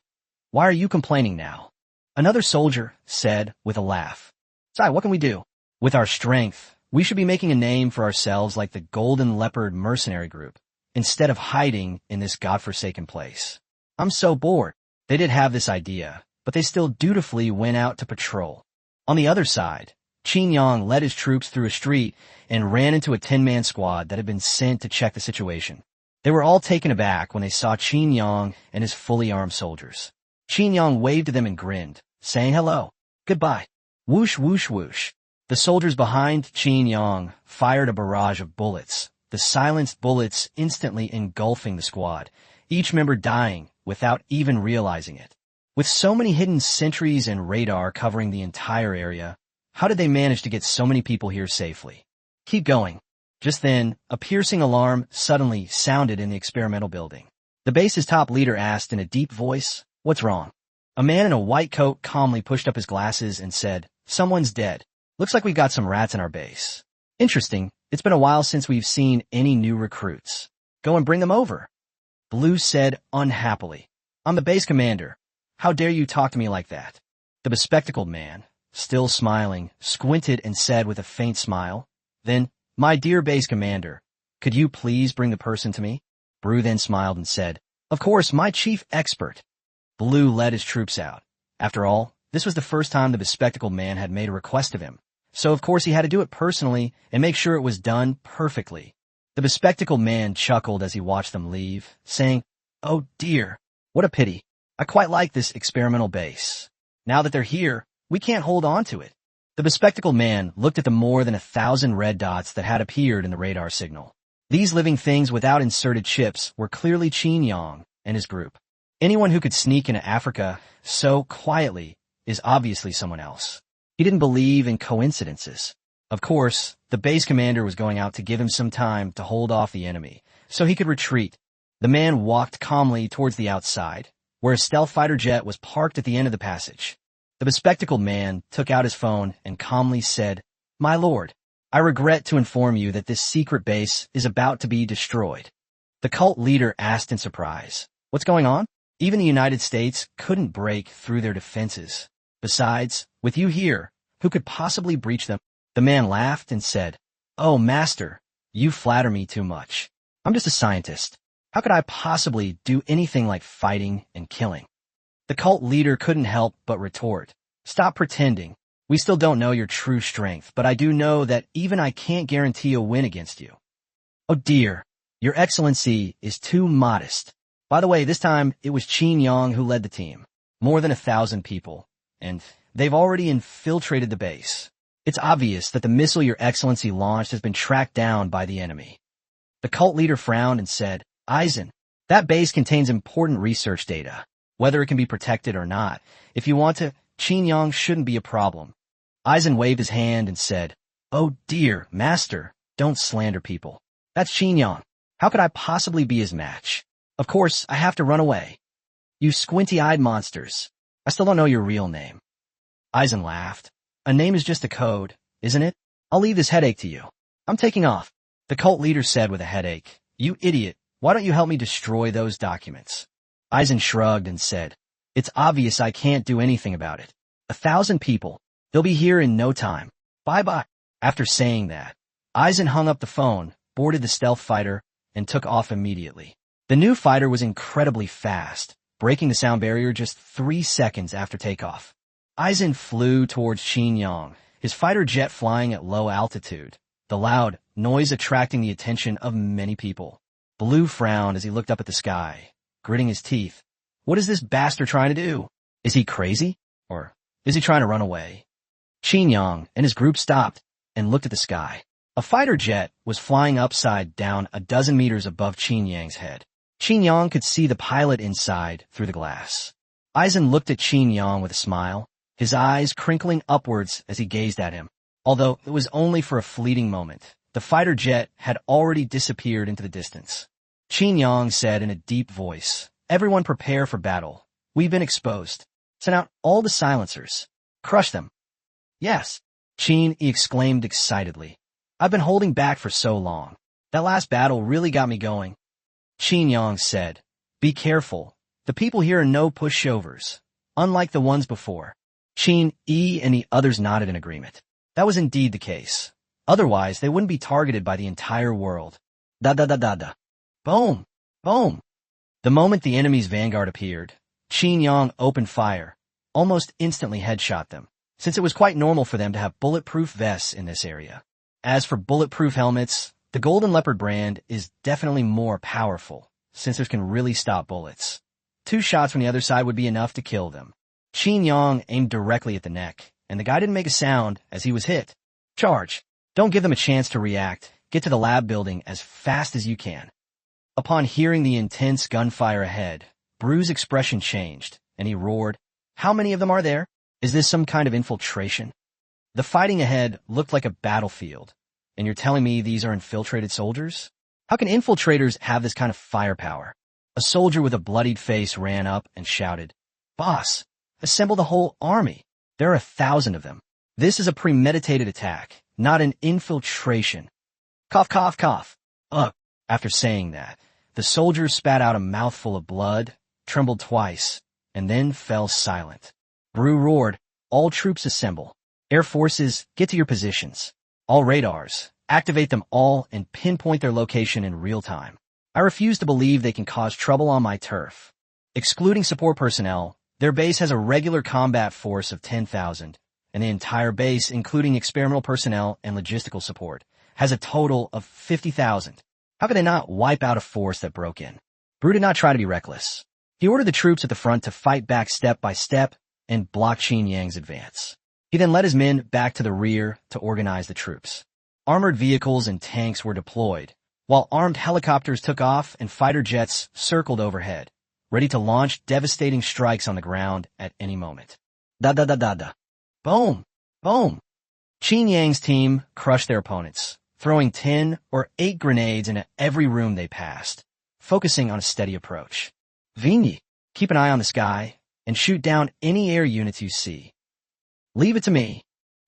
why are you complaining now? Another soldier said with a laugh. Sai, what can we do? With our strength, we should be making a name for ourselves like the Golden Leopard mercenary group, instead of hiding in this godforsaken place. I'm so bored. They did have this idea, but they still dutifully went out to patrol. On the other side, Qin Yang led his troops through a street and ran into a 10-man squad that had been sent to check the situation. They were all taken aback when they saw Qin Yang and his fully armed soldiers. Qin Yang waved to them and grinned, saying hello, goodbye. Whoosh, whoosh, whoosh. The soldiers behind Qin Yang fired a barrage of bullets, the silenced bullets instantly engulfing the squad, each member dying without even realizing it. With so many hidden sentries and radar covering the entire area, how did they manage to get so many people here safely? Keep going. Just then, a piercing alarm suddenly sounded in the experimental building. The base's top leader asked in a deep voice, "What's wrong?" A man in a white coat calmly pushed up his glasses and said, "Someone's dead. Looks like we got some rats in our base. Interesting, it's been a while since we've seen any new recruits. Go and bring them over." Blue said unhappily, "I'm the base commander. How dare you talk to me like that?" The bespectacled man, still smiling, squinted and said with a faint smile, "Then, my dear base commander, could you please bring the person to me?" Blue then smiled and said, "Of course, my chief expert." Blue led his troops out. After all, this was the first time the bespectacled man had made a request of him. So of course he had to do it personally and make sure it was done perfectly. The bespectacled man chuckled as he watched them leave, saying, "Oh dear, what a pity. I quite like this experimental base. Now that they're here, we can't hold on to it." The bespectacled man looked at the more than 1,000 red dots that had appeared in the radar signal. These living things without inserted chips were clearly Qin Yang and his group. Anyone who could sneak into Africa so quietly is obviously someone else. He didn't believe in coincidences. Of course, the base commander was going out to give him some time to hold off the enemy, so he could retreat. The man walked calmly towards the outside, where a stealth fighter jet was parked at the end of the passage. The bespectacled man took out his phone and calmly said, "My lord, I regret to inform you that this secret base is about to be destroyed." The cult leader asked in surprise, "What's going on?" Even the United States couldn't break through their defenses. Besides, with you here, who could possibly breach them? The man laughed and said, "Oh, master, you flatter me too much. I'm just a scientist. How could I possibly do anything like fighting and killing?" The cult leader couldn't help but retort, "Stop pretending. We still don't know your true strength, but I do know that even I can't guarantee a win against you." "Oh dear, your excellency is too modest." By the way, this time it was Qin Yang who led the team. More than 1,000 people, and they've already infiltrated the base. It's obvious that the missile your excellency launched has been tracked down by the enemy. The cult leader frowned and said, "Eisen, that base contains important research data. Whether it can be protected or not, if you want to, Qin Yang shouldn't be a problem." Eisen waved his hand and said, "Oh dear, master, don't slander people. That's Qin Yang. How could I possibly be his match? Of course, I have to run away. You squinty-eyed monsters. I still don't know your real name." Eisen laughed. "A name is just a code, isn't it? I'll leave this headache to you. I'm taking off." The cult leader said with a headache, "You idiot, why don't you help me destroy those documents?" Eisen shrugged and said, "It's obvious I can't do anything about it. 1,000 people. They'll be here in no time. Bye-bye." After saying that, Eisen hung up the phone, boarded the stealth fighter, and took off immediately. The new fighter was incredibly fast, breaking the sound barrier just 3 seconds after takeoff. Eisen flew towards Qin Yang, his fighter jet flying at low altitude, the loud noise attracting the attention of many people. Blue frowned as he looked up at the sky, gritting his teeth. What is this bastard trying to do? Is he crazy? Or is he trying to run away? Qin Yang and his group stopped and looked at the sky. A fighter jet was flying upside down a dozen meters above Qin Yang's head. Qin Yang could see the pilot inside through the glass. Eisen looked at Qin Yang with a smile, his eyes crinkling upwards as he gazed at him. Although it was only for a fleeting moment, the fighter jet had already disappeared into the distance. Qin Yang said in a deep voice, "Everyone prepare for battle. We've been exposed. Send out all the silencers. Crush them." "Yes," Qin exclaimed excitedly. "I've been holding back for so long. That last battle really got me going." Qin Yang said, "Be careful. The people here are no pushovers, unlike the ones before." Qin and the others nodded in agreement. That was indeed the case. Otherwise, they wouldn't be targeted by the entire world. Da-da-da-da-da. Boom! Boom! The moment the enemy's vanguard appeared, Qin Yang opened fire, almost instantly headshot them, since it was quite normal for them to have bulletproof vests in this area. As for bulletproof helmets, the Golden Leopard brand is definitely more powerful, since theirs can really stop bullets. 2 shots from the other side would be enough to kill them. Qin Yang aimed directly at the neck, and the guy didn't make a sound as he was hit. Charge! Don't give them a chance to react. Get to the lab building as fast as you can. Upon hearing the intense gunfire ahead, Bru's expression changed, and he roared, "How many of them are there? Is this some kind of infiltration?" The fighting ahead looked like a battlefield, and you're telling me these are infiltrated soldiers? How can infiltrators have this kind of firepower? A soldier with a bloodied face ran up and shouted, "Boss, assemble the whole army. There are 1,000 of them. This is a premeditated attack, not an infiltration." Cough, cough, cough. Ugh. After saying that, the soldier spat out a mouthful of blood, trembled twice, and then fell silent. Bru roared, "All troops assemble. Air forces, get to your positions. All radars, activate them all and pinpoint their location in real time. I refuse to believe they can cause trouble on my turf." Excluding support personnel, their base has a regular combat force of 10,000, and the entire base, including experimental personnel and logistical support, has a total of 50,000. How could they not wipe out a force that broke in? Bru did not try to be reckless. He ordered the troops at the front to fight back step by step and block Qin Yang's advance. He then led his men back to the rear to organize the troops. Armored vehicles and tanks were deployed, while armed helicopters took off and fighter jets circled overhead, ready to launch devastating strikes on the ground at any moment. Da-da-da-da-da. Boom! Boom! Qin Yang's team crushed their opponents, throwing 10 or 8 grenades into every room they passed, focusing on a steady approach. Vigny, keep an eye on the sky and shoot down any air units you see. Leave it to me.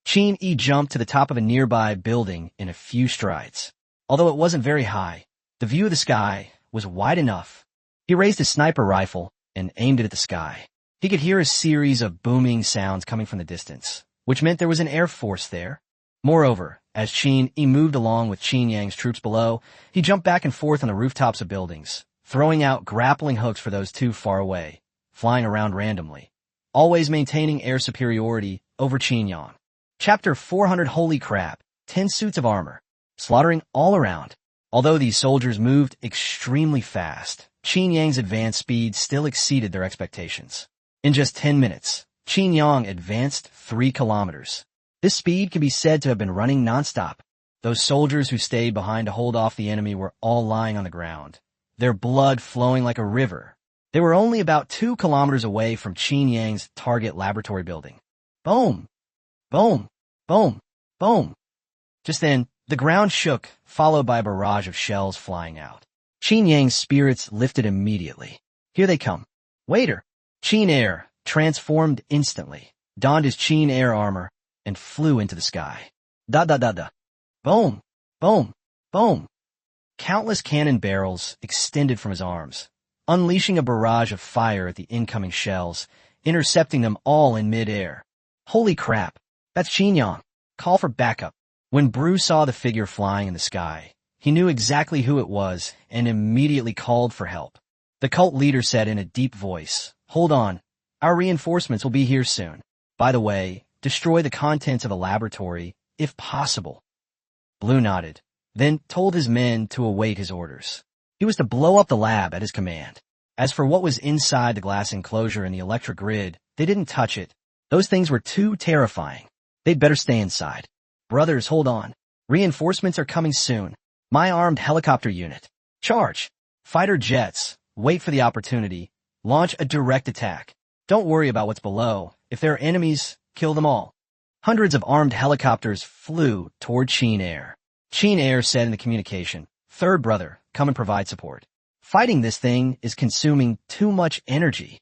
Qin Yi jumped to the top of a nearby building in a few strides. Although it wasn't very high, the view of the sky was wide enough. He raised his sniper rifle and aimed it at the sky. He could hear a series of booming sounds coming from the distance, which meant there was an air force there. Moreover, as Qin Yi moved along with Qin Yang's troops below, he jumped back and forth on the rooftops of buildings, throwing out grappling hooks for those too far away, flying around randomly, always maintaining air superiority over Qin Yang. Chapter 400 Holy crap, 10 suits of armor, slaughtering all around. Although these soldiers moved extremely fast, Qin Yang's advance speed still exceeded their expectations. In just 10 minutes, Qin Yang advanced 3 kilometers. This speed can be said to have been running nonstop. Those soldiers who stayed behind to hold off the enemy were all lying on the ground, their blood flowing like a river. They were only about 2 kilometers away from Qin Yang's target laboratory building. Boom! Boom! Boom! Boom! Just then, the ground shook, followed by a barrage of shells flying out. Qin Yang's spirits lifted immediately. Here they come. Waiter! Qin Air transformed instantly, donned his Qin Air armor, and flew into the sky. Da-da-da-da. Boom! Boom! Boom! Countless cannon barrels extended from his arms, unleashing a barrage of fire at the incoming shells, intercepting them all in mid-air. Holy crap! That's Qin Yang. Call for backup. When Bru saw the figure flying in the sky, he knew exactly who it was and immediately called for help. The cult leader said in a deep voice, "Hold on. Our reinforcements will be here soon. By the way, destroy the contents of the laboratory, if possible." Blue nodded, then told his men to await his orders. He was to blow up the lab at his command. As for what was inside the glass enclosure and the electric grid, they didn't touch it. Those things were too terrifying. They'd better stay inside. Brothers, hold on. Reinforcements are coming soon. My armed helicopter unit. Charge. Fighter jets. Wait for the opportunity. Launch a direct attack. Don't worry about what's below. If there are enemies, kill them all. Hundreds of armed helicopters flew toward Qin Air. Qin Air said in the communication, "Third brother, come and provide support. Fighting this thing is consuming too much energy."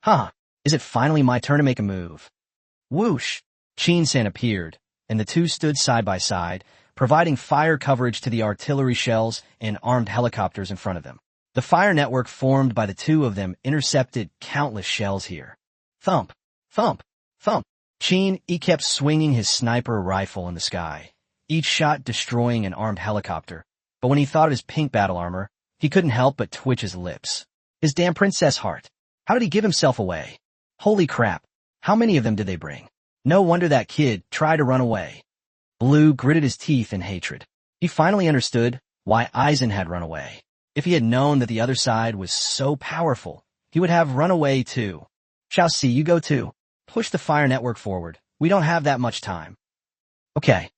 Huh, is it finally my turn to make a move? Whoosh! Qin-san appeared, and the two stood side by side, providing fire coverage to the artillery shells and armed helicopters in front of them. The fire network formed by the two of them intercepted countless shells here. Thump! Thump! Thump! Qin Yi kept swinging his sniper rifle in the sky, each shot destroying an armed helicopter, but when he thought of his pink battle armor, he couldn't help but twitch his lips. His damn princess heart. How did he give himself away? Holy crap, how many of them did they bring? No wonder that kid tried to run away. Blue gritted his teeth in hatred. He finally understood why Aizen had run away. If he had known that the other side was so powerful, he would have run away too. Shall see, you go too. Push the fire network forward. We don't have that much time. Okay.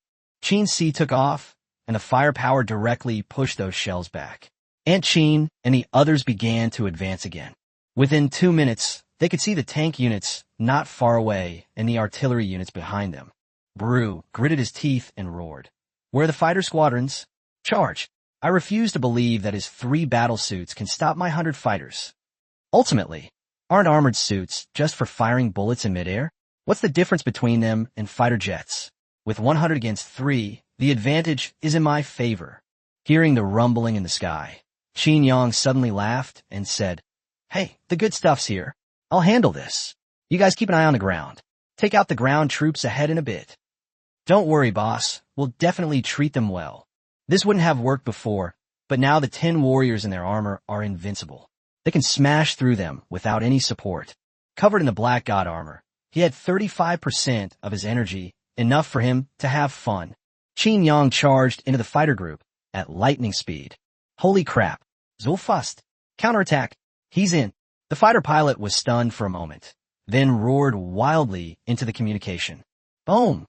Qin Si took off, and the firepower directly pushed those shells back. Aunt Qin and the others began to advance again. Within 2 minutes, they could see the tank units not far away and the artillery units behind them. Bru gritted his teeth and roared. "Where are the fighter squadrons? Charge! I refuse to believe that his 3 battle suits can stop my 100 fighters. Ultimately, aren't armored suits just for firing bullets in midair? What's the difference between them and fighter jets? With 100 against 3, the advantage is in my favor." Hearing the rumbling in the sky, Qin Yang suddenly laughed and said, "Hey, the good stuff's here. I'll handle this. You guys keep an eye on the ground. Take out the ground troops ahead in a bit." "Don't worry, boss. We'll definitely treat them well." This wouldn't have worked before, but now the 10 warriors in their armor are invincible. They can smash through them without any support. Covered in the Black God armor, he had 35% of his energy, enough for him to have fun. Qin Yang charged into the fighter group at lightning speed. Holy crap. So fast. Counterattack. He's in. The fighter pilot was stunned for a moment, then roared wildly into the communication. Boom.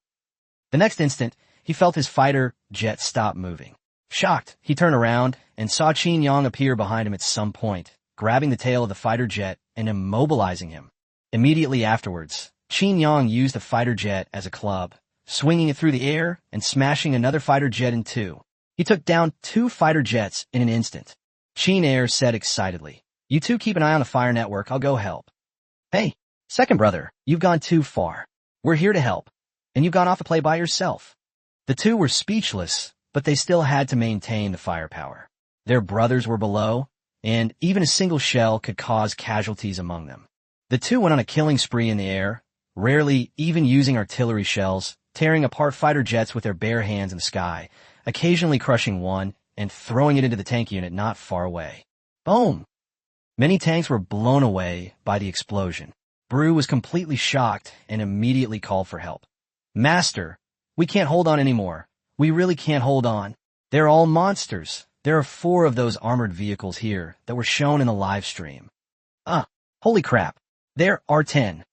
The next instant, he felt his fighter jet stop moving. Shocked, he turned around and saw Qin Yang appear behind him at some point, grabbing the tail of the fighter jet and immobilizing him. Immediately afterwards, Qin Yang used the fighter jet as a club, swinging it through the air and smashing another fighter jet in two. He took down 2 fighter jets in an instant. Chin Air said excitedly, "You two keep an eye on the fire network, I'll go help." "Hey, second brother, you've gone too far. We're here to help, and you've gone off to play by yourself." The two were speechless, but they still had to maintain the firepower. Their brothers were below, and even a single shell could cause casualties among them. The two went on a killing spree in the air, rarely even using artillery shells, tearing apart fighter jets with their bare hands in the sky, occasionally crushing one and throwing it into the tank unit not far away. Boom! Many tanks were blown away by the explosion. Brew was completely shocked and immediately called for help. "Master, we can't hold on anymore. We really can't hold on. They're all monsters. There are 4 of those armored vehicles here that were shown in the live stream." Holy crap. There are 10.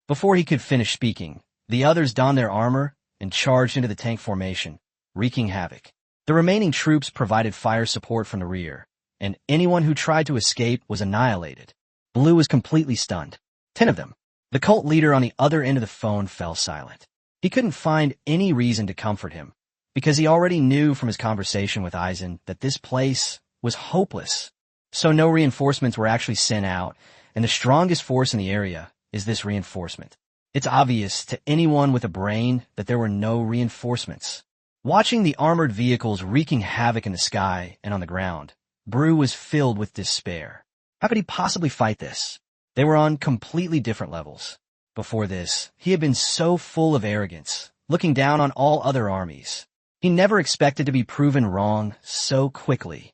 Before he could finish speaking, the others donned their armor and charged into the tank formation, wreaking havoc. The remaining troops provided fire support from the rear, and anyone who tried to escape was annihilated. Blue was completely stunned. 10 of them. The cult leader on the other end of the phone fell silent. He couldn't find any reason to comfort him, because he already knew from his conversation with Eisen that this place was hopeless. So no reinforcements were actually sent out, and the strongest force in the area is this reinforcement. It's obvious to anyone with a brain that there were no reinforcements. Watching the armored vehicles wreaking havoc in the sky and on the ground, Brew was filled with despair. How could he possibly fight this? They were on completely different levels. Before this, he had been so full of arrogance, looking down on all other armies. He never expected to be proven wrong so quickly.